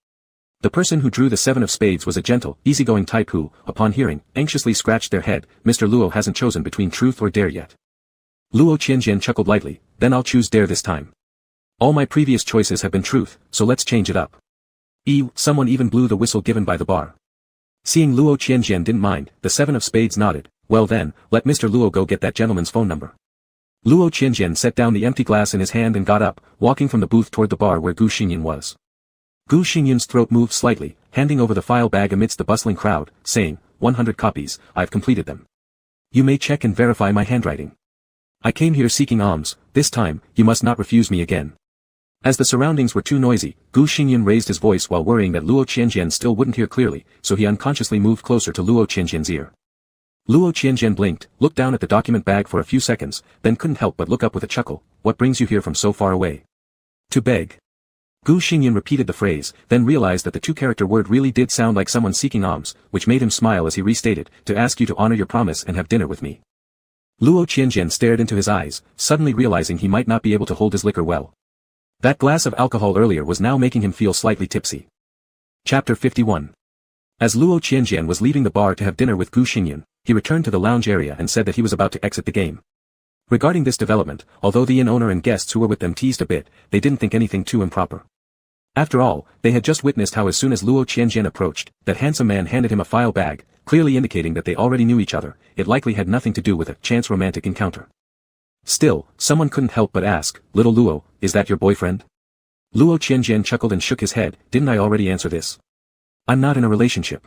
The person who drew the 7 of spades was a gentle, easygoing type who, upon hearing, anxiously scratched their head. "Mr. Luo hasn't chosen between truth or dare yet." Luo Qianjian chuckled lightly. "Then I'll choose dare this time. All my previous choices have been truth, so let's change it up." Someone even blew the whistle given by the bar. Seeing Luo Qianjian didn't mind, the 7 of spades nodded. "Well then, let Mr. Luo go get that gentleman's phone number." Luo Qianjian set down the empty glass in his hand and got up, walking from the booth toward the bar where Gu Xingyun was. Gu Xingyun's throat moved slightly, handing over the file bag amidst the bustling crowd, saying, 100 copies, I've completed them. You may check and verify my handwriting. I came here seeking alms, this time, you must not refuse me again. As the surroundings were too noisy, Gu Xingyun raised his voice while worrying that Luo Qianjian still wouldn't hear clearly, so he unconsciously moved closer to Luo Qianjian's ear. Luo Qianjian blinked, looked down at the document bag for a few seconds, then couldn't help but look up with a chuckle. "What brings you here from so far away?" "To beg." Gu Xingyun repeated the phrase, then realized that the 2-character word really did sound like someone seeking alms, which made him smile as he restated, "To ask you to honor your promise and have dinner with me." Luo Qianjian stared into his eyes, suddenly realizing he might not be able to hold his liquor well. That glass of alcohol earlier was now making him feel slightly tipsy. Chapter 51. As Luo Qianjian was leaving the bar to have dinner with Gu Xingyun, he returned to the lounge area and said that he was about to exit the game. Regarding this development, although the inn owner and guests who were with them teased a bit, they didn't think anything too improper. After all, they had just witnessed how as soon as Luo Qianjian approached, that handsome man handed him a file bag, clearly indicating that they already knew each other. It likely had nothing to do with a chance romantic encounter. Still, someone couldn't help but ask, "Little Luo, is that your boyfriend?" Luo Qianjian chuckled and shook his head. "Didn't I already answer this? I'm not in a relationship.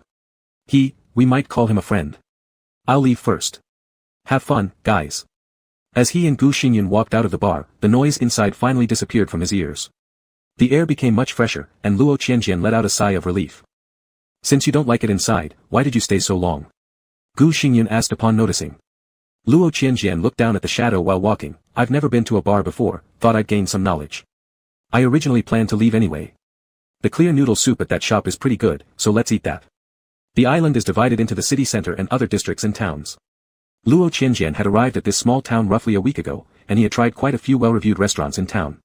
We might call him a friend. I'll leave first. Have fun, guys." As he and Gu Xingyun walked out of the bar, the noise inside finally disappeared from his ears. The air became much fresher, and Luo Qianjian let out a sigh of relief. "Since you don't like it inside, why did you stay so long?" Gu Xingyun asked upon noticing. Luo Qianjian looked down at the shadow while walking. "I've never been to a bar before, thought I'd gain some knowledge. I originally planned to leave anyway. The clear noodle soup at that shop is pretty good, so let's eat that." The island is divided into the city center and other districts and towns. Luo Qianjian had arrived at this small town roughly a week ago, and he had tried quite a few well-reviewed restaurants in town.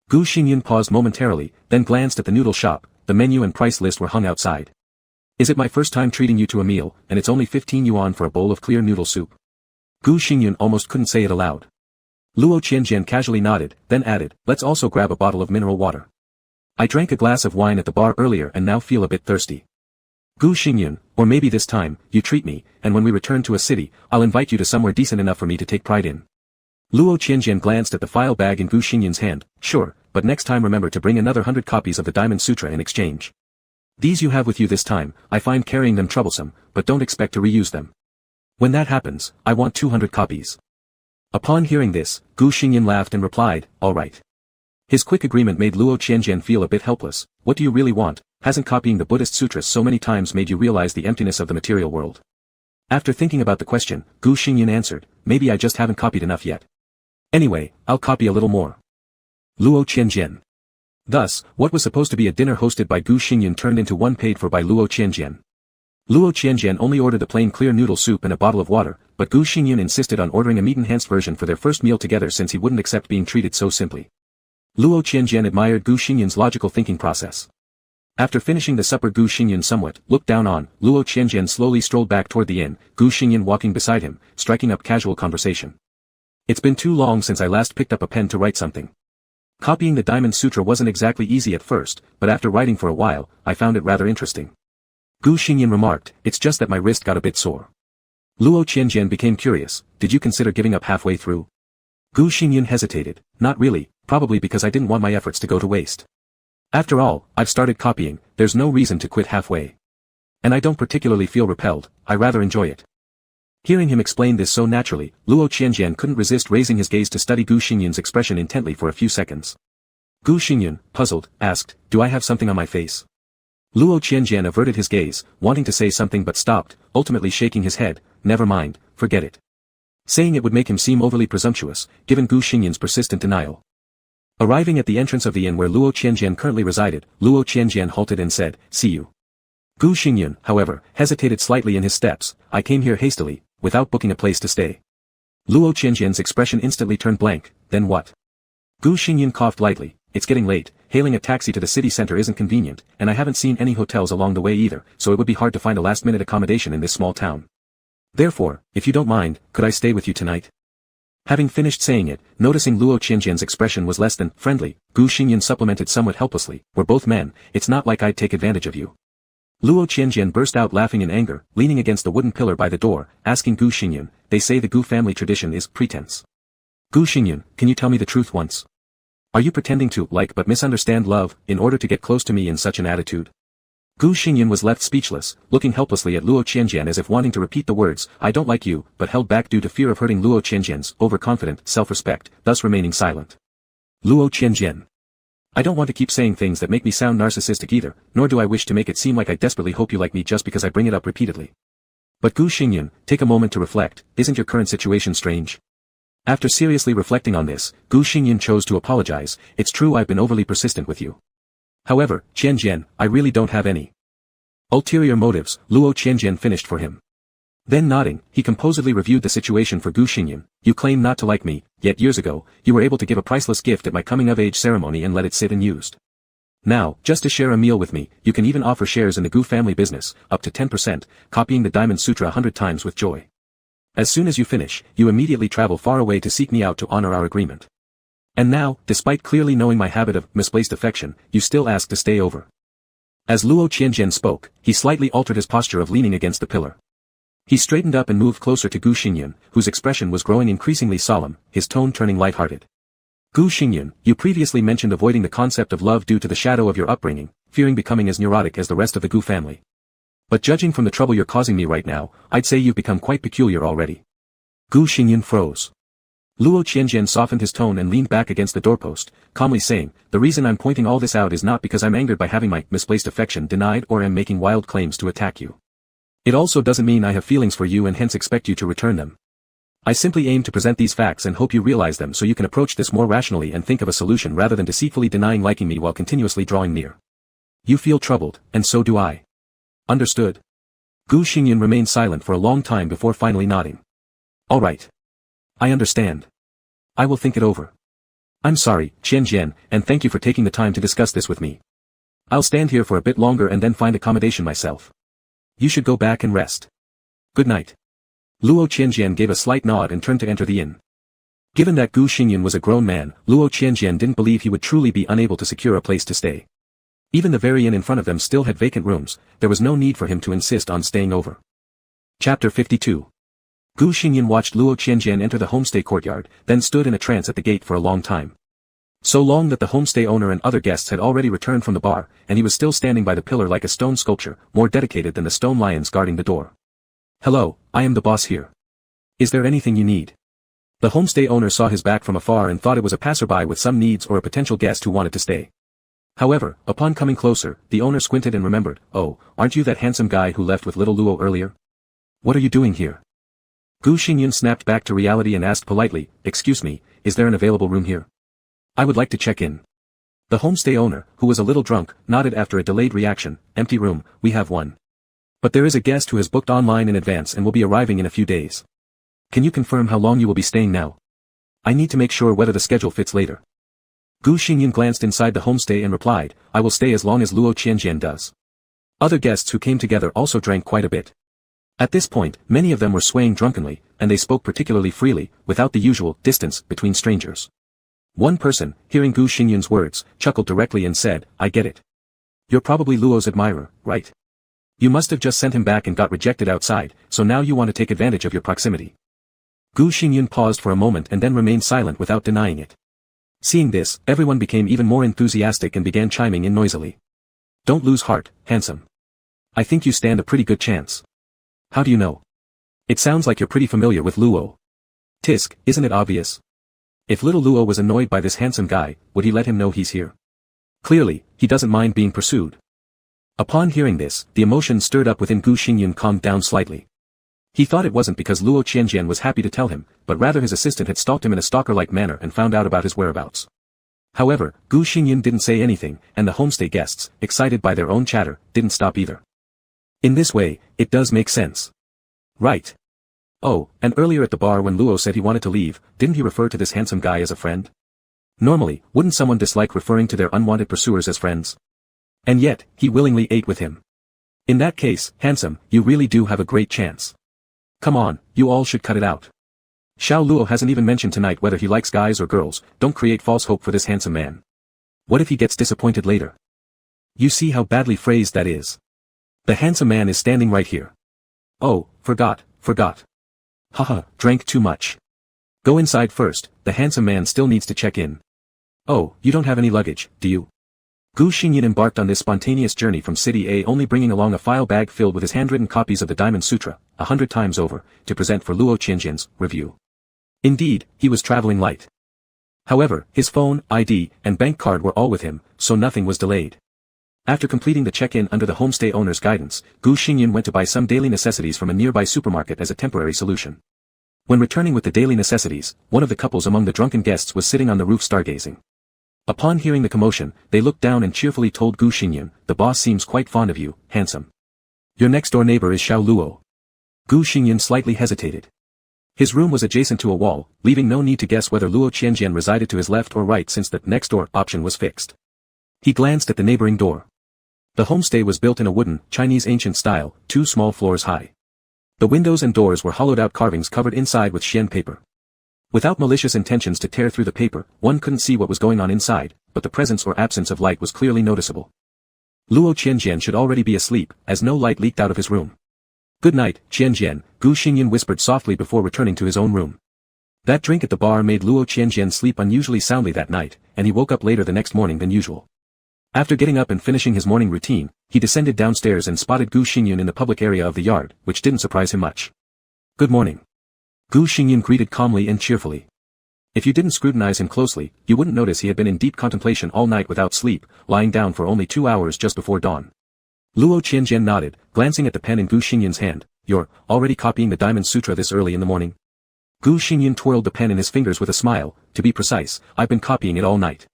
Gu Xingyun paused momentarily, then glanced at the noodle shop. The menu and price list were hung outside. "Is it my first time treating you to a meal, and it's only 15 yuan for a bowl of clear noodle soup?" Gu Xingyun almost couldn't say it aloud. Luo Qianjian casually nodded, then added, "Let's also grab a bottle of mineral water. I drank a glass of wine at the bar earlier and now feel a bit thirsty. Gu Xingyun, or maybe this time, you treat me, and when we return to a city, I'll invite you to somewhere decent enough for me to take pride in." Luo Qianjian glanced at the file bag in Gu Xingyun's hand. "Sure, but next time remember to bring another 100 copies of the Diamond Sutra in exchange. These you have with you this time. I find carrying them troublesome, but don't expect to reuse them. When that happens, I want 200 copies." Upon hearing this, Gu Xingyun laughed and replied, "All right." His quick agreement made Luo Qianjian feel a bit helpless. What do you really want? Hasn't copying the Buddhist sutras so many times made you realize the emptiness of the material world? After thinking about the question, Gu Xingyun answered, "Maybe I just haven't copied enough yet. Anyway, I'll copy a little more." Luo Qianjian. Thus, what was supposed to be a dinner hosted by Gu Xingyun turned into one paid for by Luo Qianjian. Luo Qianjian only ordered a plain clear noodle soup and a bottle of water, but Gu Xingyun insisted on ordering a meat-enhanced version for their first meal together since he wouldn't accept being treated so simply. Luo Qianjian admired Gu Xingyun's logical thinking process. After finishing the supper, Gu Xingyun somewhat looked down on. Luo Qianjian slowly strolled back toward the inn, Gu Xingyun walking beside him, striking up casual conversation. It's been too long since I last picked up a pen to write something. Copying the Diamond Sutra wasn't exactly easy at first, but after writing for a while, I found it rather interesting. Gu Xingyun remarked, it's just that my wrist got a bit sore. Luo Qianjian became curious, did you consider giving up halfway through? Gu Xingyun hesitated, not really, probably because I didn't want my efforts to go to waste. After all, I've started copying, there's no reason to quit halfway. And I don't particularly feel repelled, I rather enjoy it. Hearing him explain this so naturally, Luo Qianjian couldn't resist raising his gaze to study Gu Xingyun's expression intently for a few seconds. Gu Xingyun, puzzled, asked, do I have something on my face? Luo Qianjian averted his gaze, wanting to say something but stopped, ultimately shaking his head, never mind, forget it. Saying it would make him seem overly presumptuous, given Gu Xingyun's persistent denial. Arriving at the entrance of the inn where Luo Qianjian currently resided, Luo Qianjian halted and said, see you. Gu Xingyun, however, hesitated slightly in his steps, I came here hastily, without booking a place to stay. Luo Qianjian's expression instantly turned blank, then what? Gu Xingyun coughed lightly, it's getting late, hailing a taxi to the city center isn't convenient, and I haven't seen any hotels along the way either, so it would be hard to find a last-minute accommodation in this small town. Therefore, if you don't mind, could I stay with you tonight? Having finished saying it, noticing Luo Qianjian's expression was less than friendly, Gu Xingyun supplemented somewhat helplessly, we're both men, it's not like I'd take advantage of you. Luo Qianjian burst out laughing in anger, leaning against the wooden pillar by the door, asking Gu Xingyun, they say the Gu family tradition is pretense. Gu Xingyun, can you tell me the truth once? Are you pretending to like but misunderstand love, in order to get close to me in such an attitude? Gu Xingyun was left speechless, looking helplessly at Luo Qianjian as if wanting to repeat the words, I don't like you, but held back due to fear of hurting Luo Qianjian's overconfident self-respect, thus remaining silent. Luo Qianjian. I don't want to keep saying things that make me sound narcissistic either, nor do I wish to make it seem like I desperately hope you like me just because I bring it up repeatedly. But Gu Xingyun, take a moment to reflect, isn't your current situation strange? After seriously reflecting on this, Gu Xingyun chose to apologize, it's true I've been overly persistent with you. However, Qianjian, I really don't have any ulterior motives, Luo Qianjian finished for him. Then nodding, he composedly reviewed the situation for Gu Xingyun, you claim not to like me, yet years ago, you were able to give a priceless gift at my coming-of-age ceremony and let it sit unused. Now, just to share a meal with me, you can even offer shares in the Gu family business, up to 10%, copying the Diamond Sutra 100 times with joy. As soon as you finish, you immediately travel far away to seek me out to honor our agreement. And now, despite clearly knowing my habit of misplaced affection, you still ask to stay over. As Luo Qianjian spoke, he slightly altered his posture of leaning against the pillar. He straightened up and moved closer to Gu Xingyun, whose expression was growing increasingly solemn, his tone turning light-hearted. Gu Xingyun, you previously mentioned avoiding the concept of love due to the shadow of your upbringing, fearing becoming as neurotic as the rest of the Gu family. But judging from the trouble you're causing me right now, I'd say you've become quite peculiar already. Gu Xingyun froze. Luo Qianjian softened his tone and leaned back against the doorpost, calmly saying, the reason I'm pointing all this out is not because I'm angered by having my misplaced affection denied or am making wild claims to attack you. It also doesn't mean I have feelings for you and hence expect you to return them. I simply aim to present these facts and hope you realize them so you can approach this more rationally and think of a solution rather than deceitfully denying liking me while continuously drawing near. You feel troubled, and so do I. Understood? Gu Xingyun remained silent for a long time before finally nodding. All right. I understand. I will think it over. I'm sorry, Qianjian, and thank you for taking the time to discuss this with me. I'll stand here for a bit longer and then find accommodation myself. You should go back and rest. Good night. Luo Qianjian gave a slight nod and turned to enter the inn. Given that Gu Xingyun was a grown man, Luo Qianjian didn't believe he would truly be unable to secure a place to stay. Even the very inn in front of them still had vacant rooms, there was no need for him to insist on staying over. Chapter 52. Gu Xingyun watched Luo Qianjian enter the homestay courtyard, then stood in a trance at the gate for a long time. So long that the homestay owner and other guests had already returned from the bar, and he was still standing by the pillar like a stone sculpture, more dedicated than the stone lions guarding the door. Hello, I am the boss here. Is there anything you need? The homestay owner saw his back from afar and thought it was a passerby with some needs or a potential guest who wanted to stay. However, upon coming closer, the owner squinted and remembered, oh, aren't you that handsome guy who left with little Luo earlier? What are you doing here? Gu Xingyun snapped back to reality and asked politely, excuse me, is there an available room here? I would like to check in. The homestay owner, who was a little drunk, nodded after a delayed reaction. Empty room, we have one. But there is a guest who has booked online in advance and will be arriving in a few days. Can you confirm how long you will be staying now? I need to make sure whether the schedule fits later. Gu Xingyan glanced inside the homestay and replied, I will stay as long as Luo Qianjian does. Other guests who came together also drank quite a bit. At this point, many of them were swaying drunkenly, and they spoke particularly freely, without the usual distance between strangers. One person, hearing Gu Xingyan's words, chuckled directly and said, I get it. You're probably Luo's admirer, right? You must have just sent him back and got rejected outside, so now you want to take advantage of your proximity. Gu Xingyan paused for a moment and then remained silent without denying it. Seeing this, everyone became even more enthusiastic and began chiming in noisily. Don't lose heart, handsome. I think you stand a pretty good chance. How do you know? It sounds like you're pretty familiar with Luo. Tisk, isn't it obvious? If little Luo was annoyed by this handsome guy, would he let him know he's here? Clearly, he doesn't mind being pursued. Upon hearing this, the emotion stirred up within Gu Xingyan calmed down slightly. He thought it wasn't because Luo Qianjian was happy to tell him, but rather his assistant had stalked him in a stalker-like manner and found out about his whereabouts. However, Gu Xingyan didn't say anything, and the homestay guests, excited by their own chatter, didn't stop either. In this way, it does make sense. Right. Oh, and earlier at the bar when Luo said he wanted to leave, didn't he refer to this handsome guy as a friend? Normally, wouldn't someone dislike referring to their unwanted pursuers as friends? And yet, he willingly ate with him. In that case, handsome, you really do have a great chance. Come on, you all should cut it out. Xiao Luo hasn't even mentioned tonight whether he likes guys or girls, don't create false hope for this handsome man. What if he gets disappointed later? You see how badly phrased that is. The handsome man is standing right here. Oh, forgot. Haha, drank too much. Go inside first, the handsome man still needs to check in. Oh, you don't have any luggage, do you? Gu Xingyan embarked on this spontaneous journey from City A only bringing along a file bag filled with his handwritten copies of the Diamond Sutra, 100 times over, to present for Luo Qianjian's review. Indeed, he was traveling light. However, his phone, ID, and bank card were all with him, so nothing was delayed. After completing the check-in under the homestay owner's guidance, Gu Xingyan went to buy some daily necessities from a nearby supermarket as a temporary solution. When returning with the daily necessities, one of the couples among the drunken guests was sitting on the roof stargazing. Upon hearing the commotion, they looked down and cheerfully told Gu Xingyan, the boss seems quite fond of you, handsome. Your next-door neighbor is Xiao Luo. Gu Xingyan slightly hesitated. His room was adjacent to a wall, leaving no need to guess whether Luo Qianjian resided to his left or right since the next-door option was fixed. He glanced at the neighboring door. The homestay was built in a wooden, Chinese ancient style, 2 small floors high. The windows and doors were hollowed-out carvings covered inside with xian paper. Without malicious intentions to tear through the paper, one couldn't see what was going on inside, but the presence or absence of light was clearly noticeable. Luo Qianjian should already be asleep, as no light leaked out of his room. Good night, Qianjian, Gu Xingyan whispered softly before returning to his own room. That drink at the bar made Luo Qianjian sleep unusually soundly that night, and he woke up later the next morning than usual. After getting up and finishing his morning routine, he descended downstairs and spotted Gu Xingyan in the public area of the yard, which didn't surprise him much. Good morning. Gu Xingyan greeted calmly and cheerfully. If you didn't scrutinize him closely, you wouldn't notice he had been in deep contemplation all night without sleep, lying down for only 2 hours just before dawn. Luo Qianjian nodded, glancing at the pen in Gu Xingyan's hand. You're already copying the Diamond Sutra this early in the morning? Gu Xingyan twirled the pen in his fingers with a smile. To be precise, I've been copying it all night.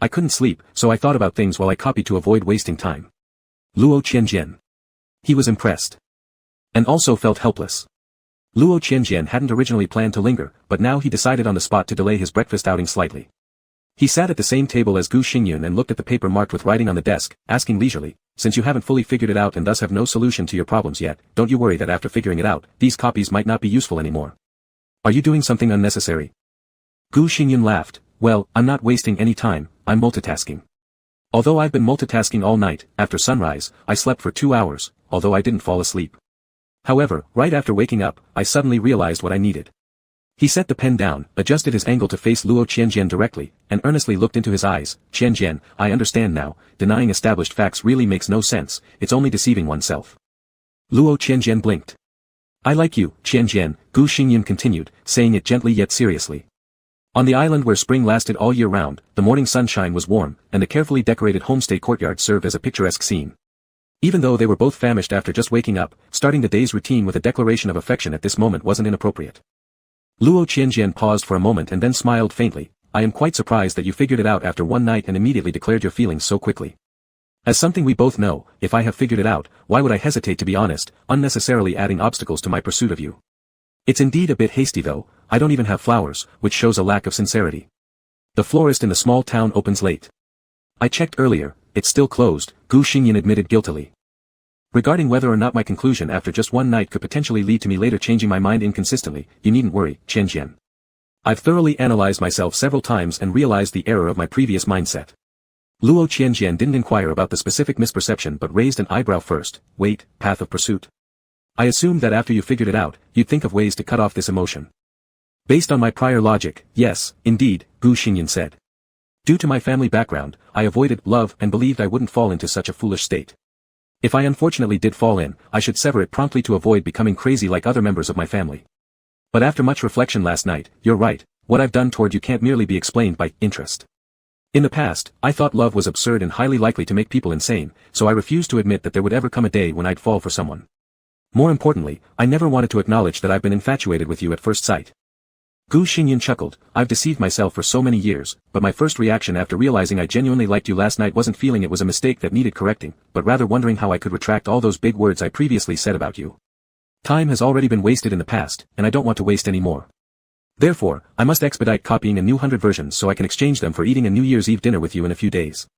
I couldn't sleep, so I thought about things while I copied to avoid wasting time. Luo Qianjian. He was impressed. And also felt helpless. Luo Qianjian hadn't originally planned to linger, but now he decided on the spot to delay his breakfast outing slightly. He sat at the same table as Gu Xingyan and looked at the paper marked with writing on the desk, asking leisurely, since you haven't fully figured it out and thus have no solution to your problems yet, don't you worry that after figuring it out, these copies might not be useful anymore. Are you doing something unnecessary? Gu Xingyan laughed. Well, I'm not wasting any time, I'm multitasking. Although I've been multitasking all night, after sunrise, I slept for 2 hours, although I didn't fall asleep. However, right after waking up, I suddenly realized what I needed. He set the pen down, adjusted his angle to face Luo Qianjian directly, and earnestly looked into his eyes. Qianjian, I understand now, denying established facts really makes no sense, it's only deceiving oneself. Luo Qianjian blinked. I like you, Qianjian, Gu Xingyan continued, saying it gently yet seriously. On the island where spring lasted all year round, the morning sunshine was warm, and the carefully decorated homestay courtyard served as a picturesque scene. Even though they were both famished after just waking up, starting the day's routine with a declaration of affection at this moment wasn't inappropriate. Luo Qianjian paused for a moment and then smiled faintly. I am quite surprised that you figured it out after one night and immediately declared your feelings so quickly. As something we both know, if I have figured it out, why would I hesitate to be honest, unnecessarily adding obstacles to my pursuit of you? It's indeed a bit hasty though, I don't even have flowers, which shows a lack of sincerity. The florist in the small town opens late. I checked earlier, it's still closed, Gu Xingyan admitted guiltily. Regarding whether or not my conclusion after just one night could potentially lead to me later changing my mind inconsistently, you needn't worry, Qianjian. I've thoroughly analyzed myself several times and realized the error of my previous mindset. Luo Qianjian didn't inquire about the specific misperception but raised an eyebrow first. Wait, path of pursuit. I assumed that after you figured it out, you'd think of ways to cut off this emotion. Based on my prior logic, yes, indeed, Gu Xingyan said. Due to my family background, I avoided love and believed I wouldn't fall into such a foolish state. If I unfortunately did fall in, I should sever it promptly to avoid becoming crazy like other members of my family. But after much reflection last night, you're right, what I've done toward you can't merely be explained by interest. In the past, I thought love was absurd and highly likely to make people insane, so I refused to admit that there would ever come a day when I'd fall for someone. More importantly, I never wanted to acknowledge that I've been infatuated with you at first sight. Gu Xingyan chuckled, I've deceived myself for so many years, but my first reaction after realizing I genuinely liked you last night wasn't feeling it was a mistake that needed correcting, but rather wondering how I could retract all those big words I previously said about you. Time has already been wasted in the past, and I don't want to waste any more. Therefore, I must expedite copying a new 100 versions so I can exchange them for eating a New Year's Eve dinner with you in a few days.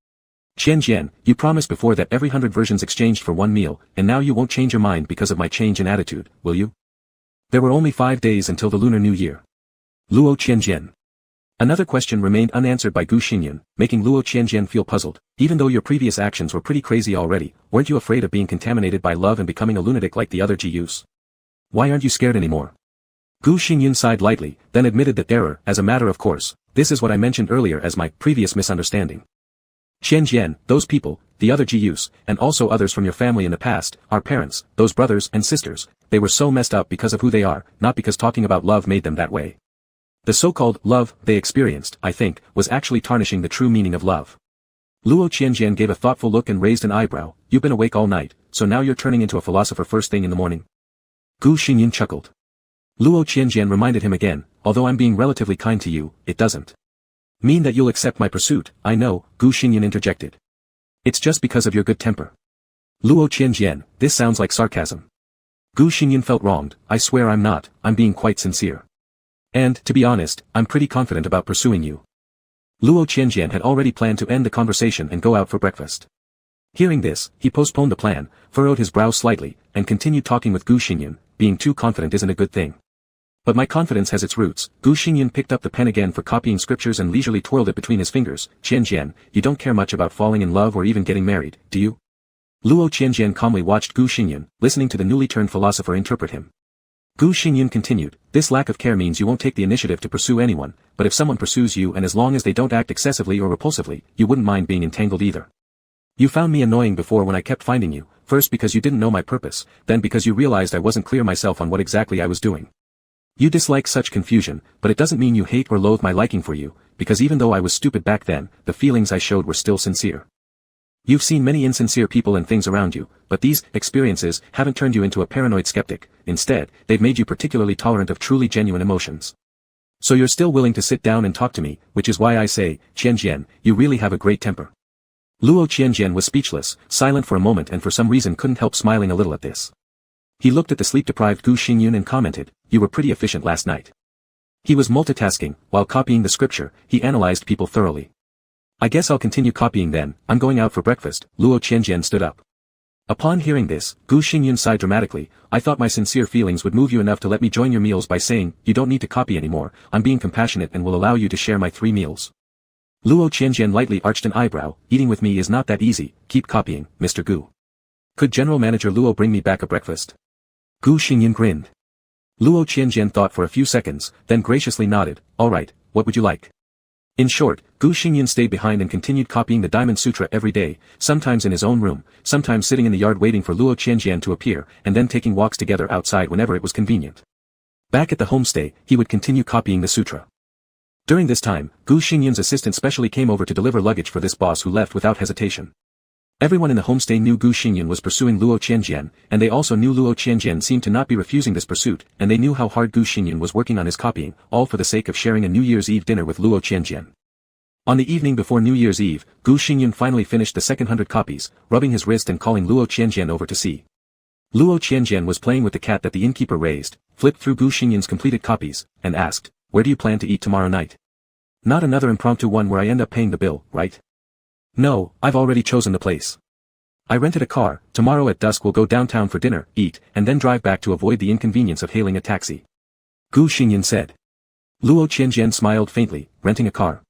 Qianjian, you promised before that every 100 versions exchanged for one meal, and now you won't change your mind because of my change in attitude, will you? There were only 5 days until the Lunar New Year. Luo Qianjian. Another question remained unanswered by Gu Xingyan, making Luo Qianjian feel puzzled. Even though your previous actions were pretty crazy already, weren't you afraid of being contaminated by love and becoming a lunatic like the other GUs? Why aren't you scared anymore? Gu Xingyan sighed lightly, then admitted that error, as a matter of course, this is what I mentioned earlier as my previous misunderstanding. Qianjian, those people, the other GUs, and also others from your family in the past, our parents, those brothers and sisters, they were so messed up because of who they are, not because talking about love made them that way. The so-called love they experienced, I think, was actually tarnishing the true meaning of love. Luo Qianjian gave a thoughtful look and raised an eyebrow. You've been awake all night, so now you're turning into a philosopher first thing in the morning. Gu Xingyan chuckled. Luo Qianjian reminded him again, although I'm being relatively kind to you, it doesn't mean that you'll accept my pursuit. I know, Gu Xingyan interjected. It's just because of your good temper. Luo Qianjian, this sounds like sarcasm. Gu Xingyan felt wronged. I swear I'm not, I'm being quite sincere. And, to be honest, I'm pretty confident about pursuing you. Luo Qianjian had already planned to end the conversation and go out for breakfast. Hearing this, he postponed the plan, furrowed his brow slightly, and continued talking with Gu Xingyan. Being too confident isn't a good thing. But my confidence has its roots. Gu Xingyan picked up the pen again for copying scriptures and leisurely twirled it between his fingers. Qianjian, you don't care much about falling in love or even getting married, do you? Luo Qianjian calmly watched Gu Xingyan, listening to the newly turned philosopher interpret him. Gu Xingyan continued, this lack of care means you won't take the initiative to pursue anyone, but if someone pursues you and as long as they don't act excessively or repulsively, you wouldn't mind being entangled either. You found me annoying before when I kept finding you, first because you didn't know my purpose, then because you realized I wasn't clear myself on what exactly I was doing. You dislike such confusion, but it doesn't mean you hate or loathe my liking for you, because even though I was stupid back then, the feelings I showed were still sincere. You've seen many insincere people and things around you, but these experiences haven't turned you into a paranoid skeptic. Instead, they've made you particularly tolerant of truly genuine emotions. So you're still willing to sit down and talk to me, which is why I say, Qianjian, you really have a great temper. Luo Qianjian was speechless, silent for a moment and for some reason couldn't help smiling a little at this. He looked at the sleep-deprived Gu Xingyan and commented, you were pretty efficient last night. He was multitasking, while copying the scripture, he analyzed people thoroughly. I guess I'll continue copying then, I'm going out for breakfast. Luo Qianjian stood up. Upon hearing this, Gu Xingyan sighed dramatically. I thought my sincere feelings would move you enough to let me join your meals by saying, you don't need to copy anymore, I'm being compassionate and will allow you to share my 3 meals. Luo Qianjian lightly arched an eyebrow, eating with me is not that easy, keep copying, Mr. Gu. Could General Manager Luo bring me back a breakfast? Gu Xingyan grinned. Luo Qianjian thought for a few seconds, then graciously nodded, alright, what would you like? In short, Gu Xingyan stayed behind and continued copying the Diamond Sutra every day, sometimes in his own room, sometimes sitting in the yard waiting for Luo Qianjian to appear, and then taking walks together outside whenever it was convenient. Back at the homestay, he would continue copying the sutra. During this time, Gu Xingyan's assistant specially came over to deliver luggage for this boss who left without hesitation. Everyone in the homestay knew Gu Xingyan was pursuing Luo Qianjian, and they also knew Luo Qianjian seemed to not be refusing this pursuit, and they knew how hard Gu Xingyan was working on his copying, all for the sake of sharing a New Year's Eve dinner with Luo Qianjian. On the evening before New Year's Eve, Gu Xingyan finally finished the second 100 copies, rubbing his wrist and calling Luo Qianjian over to see. Luo Qianjian was playing with the cat that the innkeeper raised, flipped through Gu Xingyan's completed copies, and asked, "Where do you plan to eat tomorrow night? Not another impromptu one where I end up paying the bill, right?" "No, I've already chosen the place. I rented a car. Tomorrow at dusk we'll go downtown for dinner, eat, and then drive back to avoid the inconvenience of hailing a taxi," Gu Xingyan said. Luo Qianjian smiled faintly, renting a car.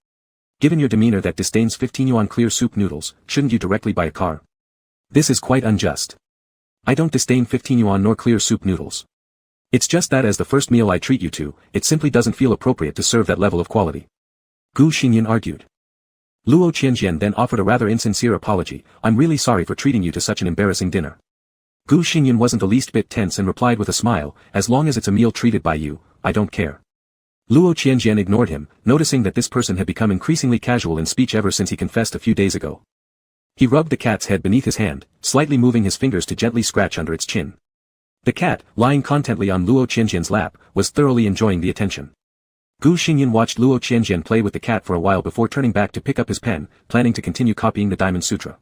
"Given your demeanor that disdains 15 yuan clear soup noodles, shouldn't you directly buy a car? This is quite unjust. I don't disdain 15 yuan nor clear soup noodles. It's just that as the first meal I treat you to, it simply doesn't feel appropriate to serve that level of quality," Gu Xingyan argued. Luo Qianjian then offered a rather insincere apology. "I'm really sorry for treating you to such an embarrassing dinner." Gu Xingyan wasn't the least bit tense and replied with a smile, "As long as it's a meal treated by you, I don't care." Luo Qianjian ignored him, noticing that this person had become increasingly casual in speech ever since he confessed a few days ago. He rubbed the cat's head beneath his hand, slightly moving his fingers to gently scratch under its chin. The cat, lying contentedly on Luo Qianjian's lap, was thoroughly enjoying the attention. Gu Xingyan watched Luo Qianjian play with the cat for a while before turning back to pick up his pen, planning to continue copying the Diamond Sutra.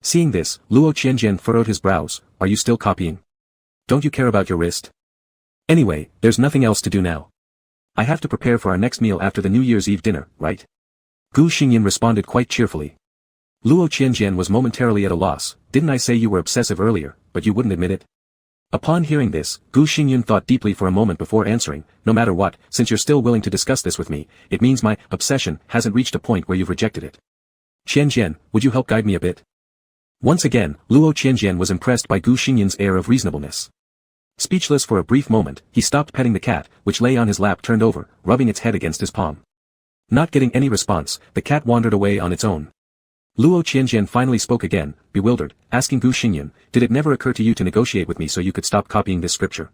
Seeing this, Luo Qianjian furrowed his brows. "Are you still copying? Don't you care about your wrist? Anyway, there's nothing else to do now. I have to prepare for our next meal after the New Year's Eve dinner, right?" Gu Xingyan responded quite cheerfully. Luo Qianjian was momentarily at a loss. "Didn't I say you were obsessive earlier, but you wouldn't admit it?" Upon hearing this, Gu Xingyan thought deeply for a moment before answering, "No matter what, since you're still willing to discuss this with me, it means my obsession hasn't reached a point where you've rejected it. Qianjian, would you help guide me a bit?" Once again, Luo Qianjian was impressed by Gu Xingyan's air of reasonableness. Speechless for a brief moment, he stopped petting the cat, which lay on his lap turned over, rubbing its head against his palm. Not getting any response, the cat wandered away on its own. Luo Qianjian finally spoke again, bewildered, asking Gu Xingyan, "Did it never occur to you to negotiate with me so you could stop copying this scripture?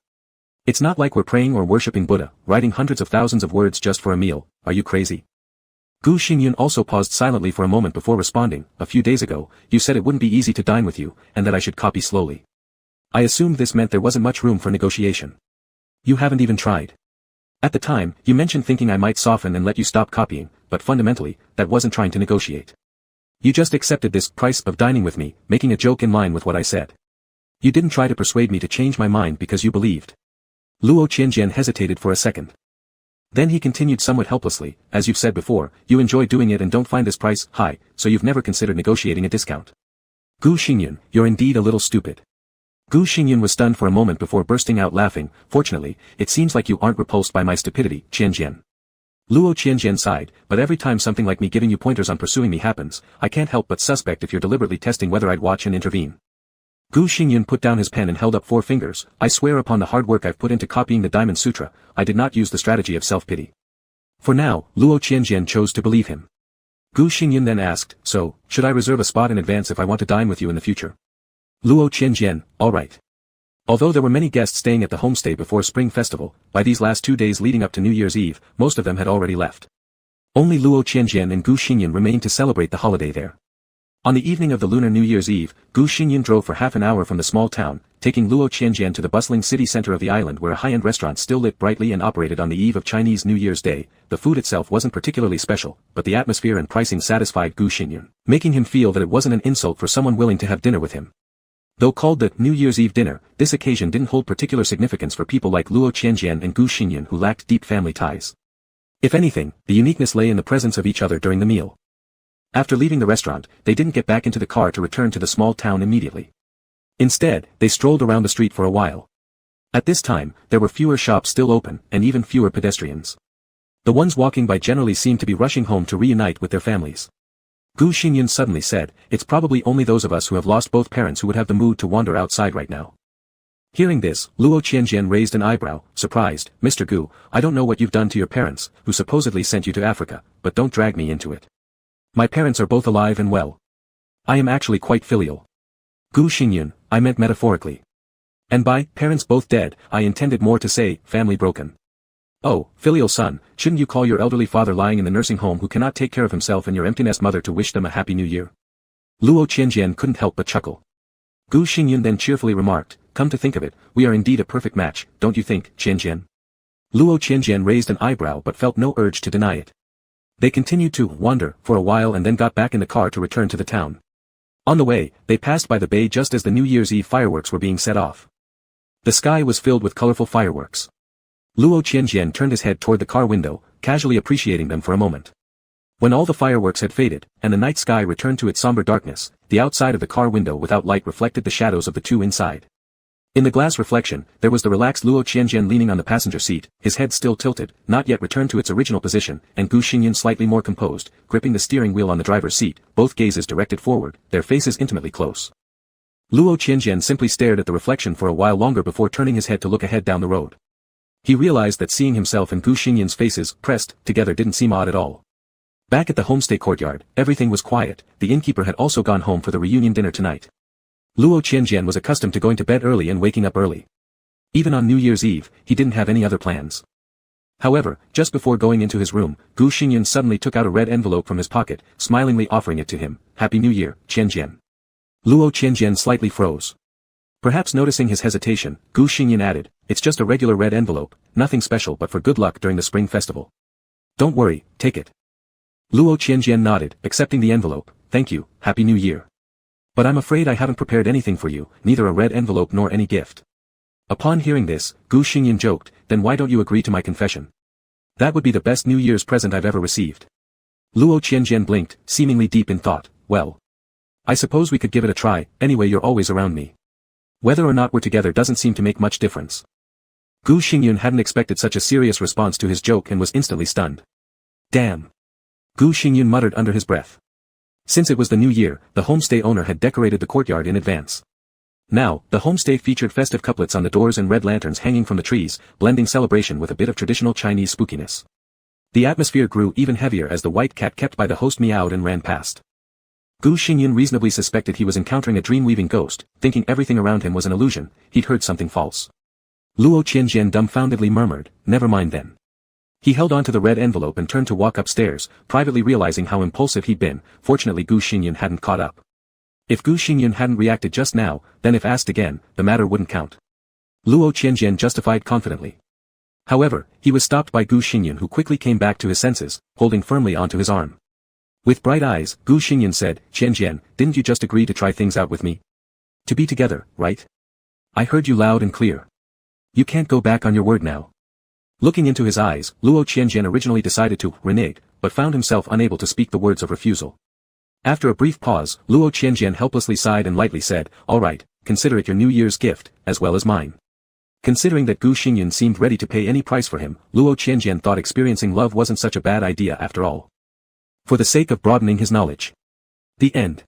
It's not like we're praying or worshipping Buddha, writing hundreds of thousands of words just for a meal. Are you crazy?" Gu Xingyan also paused silently for a moment before responding. "A few days ago, you said it wouldn't be easy to dine with you, and that I should copy slowly. I assumed this meant there wasn't much room for negotiation. You haven't even tried. At the time, you mentioned thinking I might soften and let you stop copying, but fundamentally, that wasn't trying to negotiate. You just accepted this price of dining with me, making a joke in line with what I said. You didn't try to persuade me to change my mind because you believed." Luo Qianjian hesitated for a second. Then he continued somewhat helplessly, "As you've said before, you enjoy doing it and don't find this price high, so you've never considered negotiating a discount. Gu Xingyan, you're indeed a little stupid." Gu Xingyan was stunned for a moment before bursting out laughing. "Fortunately, it seems like you aren't repulsed by my stupidity, Qianjian." Luo Qianjian sighed, "But every time something like me giving you pointers on pursuing me happens, I can't help but suspect if you're deliberately testing whether I'd watch and intervene." Gu Xingyan put down his pen and held up 4 fingers. "I swear upon the hard work I've put into copying the Diamond Sutra, I did not use the strategy of self-pity." For now, Luo Qianjian chose to believe him. Gu Xingyan then asked, "So, should I reserve a spot in advance if I want to dine with you in the future?" Luo Qianjian, "All right." Although there were many guests staying at the homestay before Spring Festival, by these last 2 days leading up to New Year's Eve, most of them had already left. Only Luo Qianjian and Gu Xingyan remained to celebrate the holiday there. On the evening of the Lunar New Year's Eve, Gu Xingyan drove for half an hour from the small town, taking Luo Qianjian to the bustling city center of the island where a high-end restaurant still lit brightly and operated on the eve of Chinese New Year's Day. The food itself wasn't particularly special, but the atmosphere and pricing satisfied Gu Xingyan, making him feel that it wasn't an insult for someone willing to have dinner with him. Though called the New Year's Eve dinner, this occasion didn't hold particular significance for people like Luo Qianjian and Gu Xingyan who lacked deep family ties. If anything, the uniqueness lay in the presence of each other during the meal. After leaving the restaurant, they didn't get back into the car to return to the small town immediately. Instead, they strolled around the street for a while. At this time, there were fewer shops still open, and even fewer pedestrians. The ones walking by generally seemed to be rushing home to reunite with their families. Gu Xingyan suddenly said, "It's probably only those of us who have lost both parents who would have the mood to wander outside right now." Hearing this, Luo Qianjian raised an eyebrow, surprised. "Mr. Gu, I don't know what you've done to your parents, who supposedly sent you to Africa, but don't drag me into it. My parents are both alive and well. I am actually quite filial." Gu Xingyan, "I meant metaphorically. And by parents both dead, I intended more to say, family broken." "Oh, filial son, shouldn't you call your elderly father lying in the nursing home who cannot take care of himself and your empty-nest mother to wish them a happy new year?" Luo Qianjian couldn't help but chuckle. Gu Xingyun then cheerfully remarked, come to think of it, we are indeed a perfect match, don't you think, Qianjian? Luo Qianjian raised an eyebrow but felt no urge to deny it. They continued to wander for a while and then got back in the car to return to the town. On the way, they passed by the bay just as the New Year's Eve fireworks were being set off. The sky was filled with colorful fireworks. Luo Qianjian turned his head toward the car window, casually appreciating them for a moment. When all the fireworks had faded, and the night sky returned to its somber darkness, the outside of the car window without light reflected the shadows of the two inside. In the glass reflection, there was the relaxed Luo Qianjian leaning on the passenger seat, his head still tilted, not yet returned to its original position, and Gu Xingyun slightly more composed, gripping the steering wheel on the driver's seat, both gazes directed forward, their faces intimately close. Luo Qianjian simply stared at the reflection for a while longer before turning his head to look ahead down the road. He realized that seeing himself and Gu Xingyun's faces pressed together didn't seem odd at all. Back at the homestay courtyard, everything was quiet, the innkeeper had also gone home for the reunion dinner tonight. Luo Qianjian was accustomed to going to bed early and waking up early. Even on New Year's Eve, he didn't have any other plans. However, just before going into his room, Gu Xingyun suddenly took out a red envelope from his pocket, smilingly offering it to him. Happy New Year, Qianjian. Luo Qianjian slightly froze. Perhaps noticing his hesitation, Gu Xingyun added, it's just a regular red envelope, nothing special but for good luck during the spring festival. Don't worry, take it. Luo Qianjian nodded, accepting the envelope. Thank you, Happy New Year. But I'm afraid I haven't prepared anything for you, neither a red envelope nor any gift. Upon hearing this, Gu Xingyun joked, then why don't you agree to my confession? That would be the best New Year's present I've ever received. Luo Qianjian blinked, seemingly deep in thought. Well, I suppose we could give it a try, anyway you're always around me. Whether or not we're together doesn't seem to make much difference. Gu Xingyun hadn't expected such a serious response to his joke and was instantly stunned. Damn. Gu Xingyun muttered under his breath. Since it was the new year, the homestay owner had decorated the courtyard in advance. Now, the homestay featured festive couplets on the doors and red lanterns hanging from the trees, blending celebration with a bit of traditional Chinese spookiness. The atmosphere grew even heavier as the white cat kept by the host meowed and ran past. Gu Xingyun reasonably suspected he was encountering a dream-weaving ghost, thinking everything around him was an illusion, he'd heard something false. Luo Qianjian dumbfoundedly murmured, never mind then. He held onto the red envelope and turned to walk upstairs, privately realizing how impulsive he'd been. Fortunately Gu Xingyun hadn't caught up. If Gu Xingyun hadn't reacted just now, then if asked again, the matter wouldn't count. Luo Qianjian justified confidently. However, he was stopped by Gu Xingyun who quickly came back to his senses, holding firmly onto his arm. With bright eyes, Gu Xingyun said, Qianjian, didn't you just agree to try things out with me? To be together, right? I heard you loud and clear. You can't go back on your word now. Looking into his eyes, Luo Qianjian originally decided to renege, but found himself unable to speak the words of refusal. After a brief pause, Luo Qianjian helplessly sighed and lightly said, all right, consider it your New Year's gift, as well as mine. Considering that Gu Xingyun seemed ready to pay any price for him, Luo Qianjian thought experiencing love wasn't such a bad idea after all. For the sake of broadening his knowledge. The end.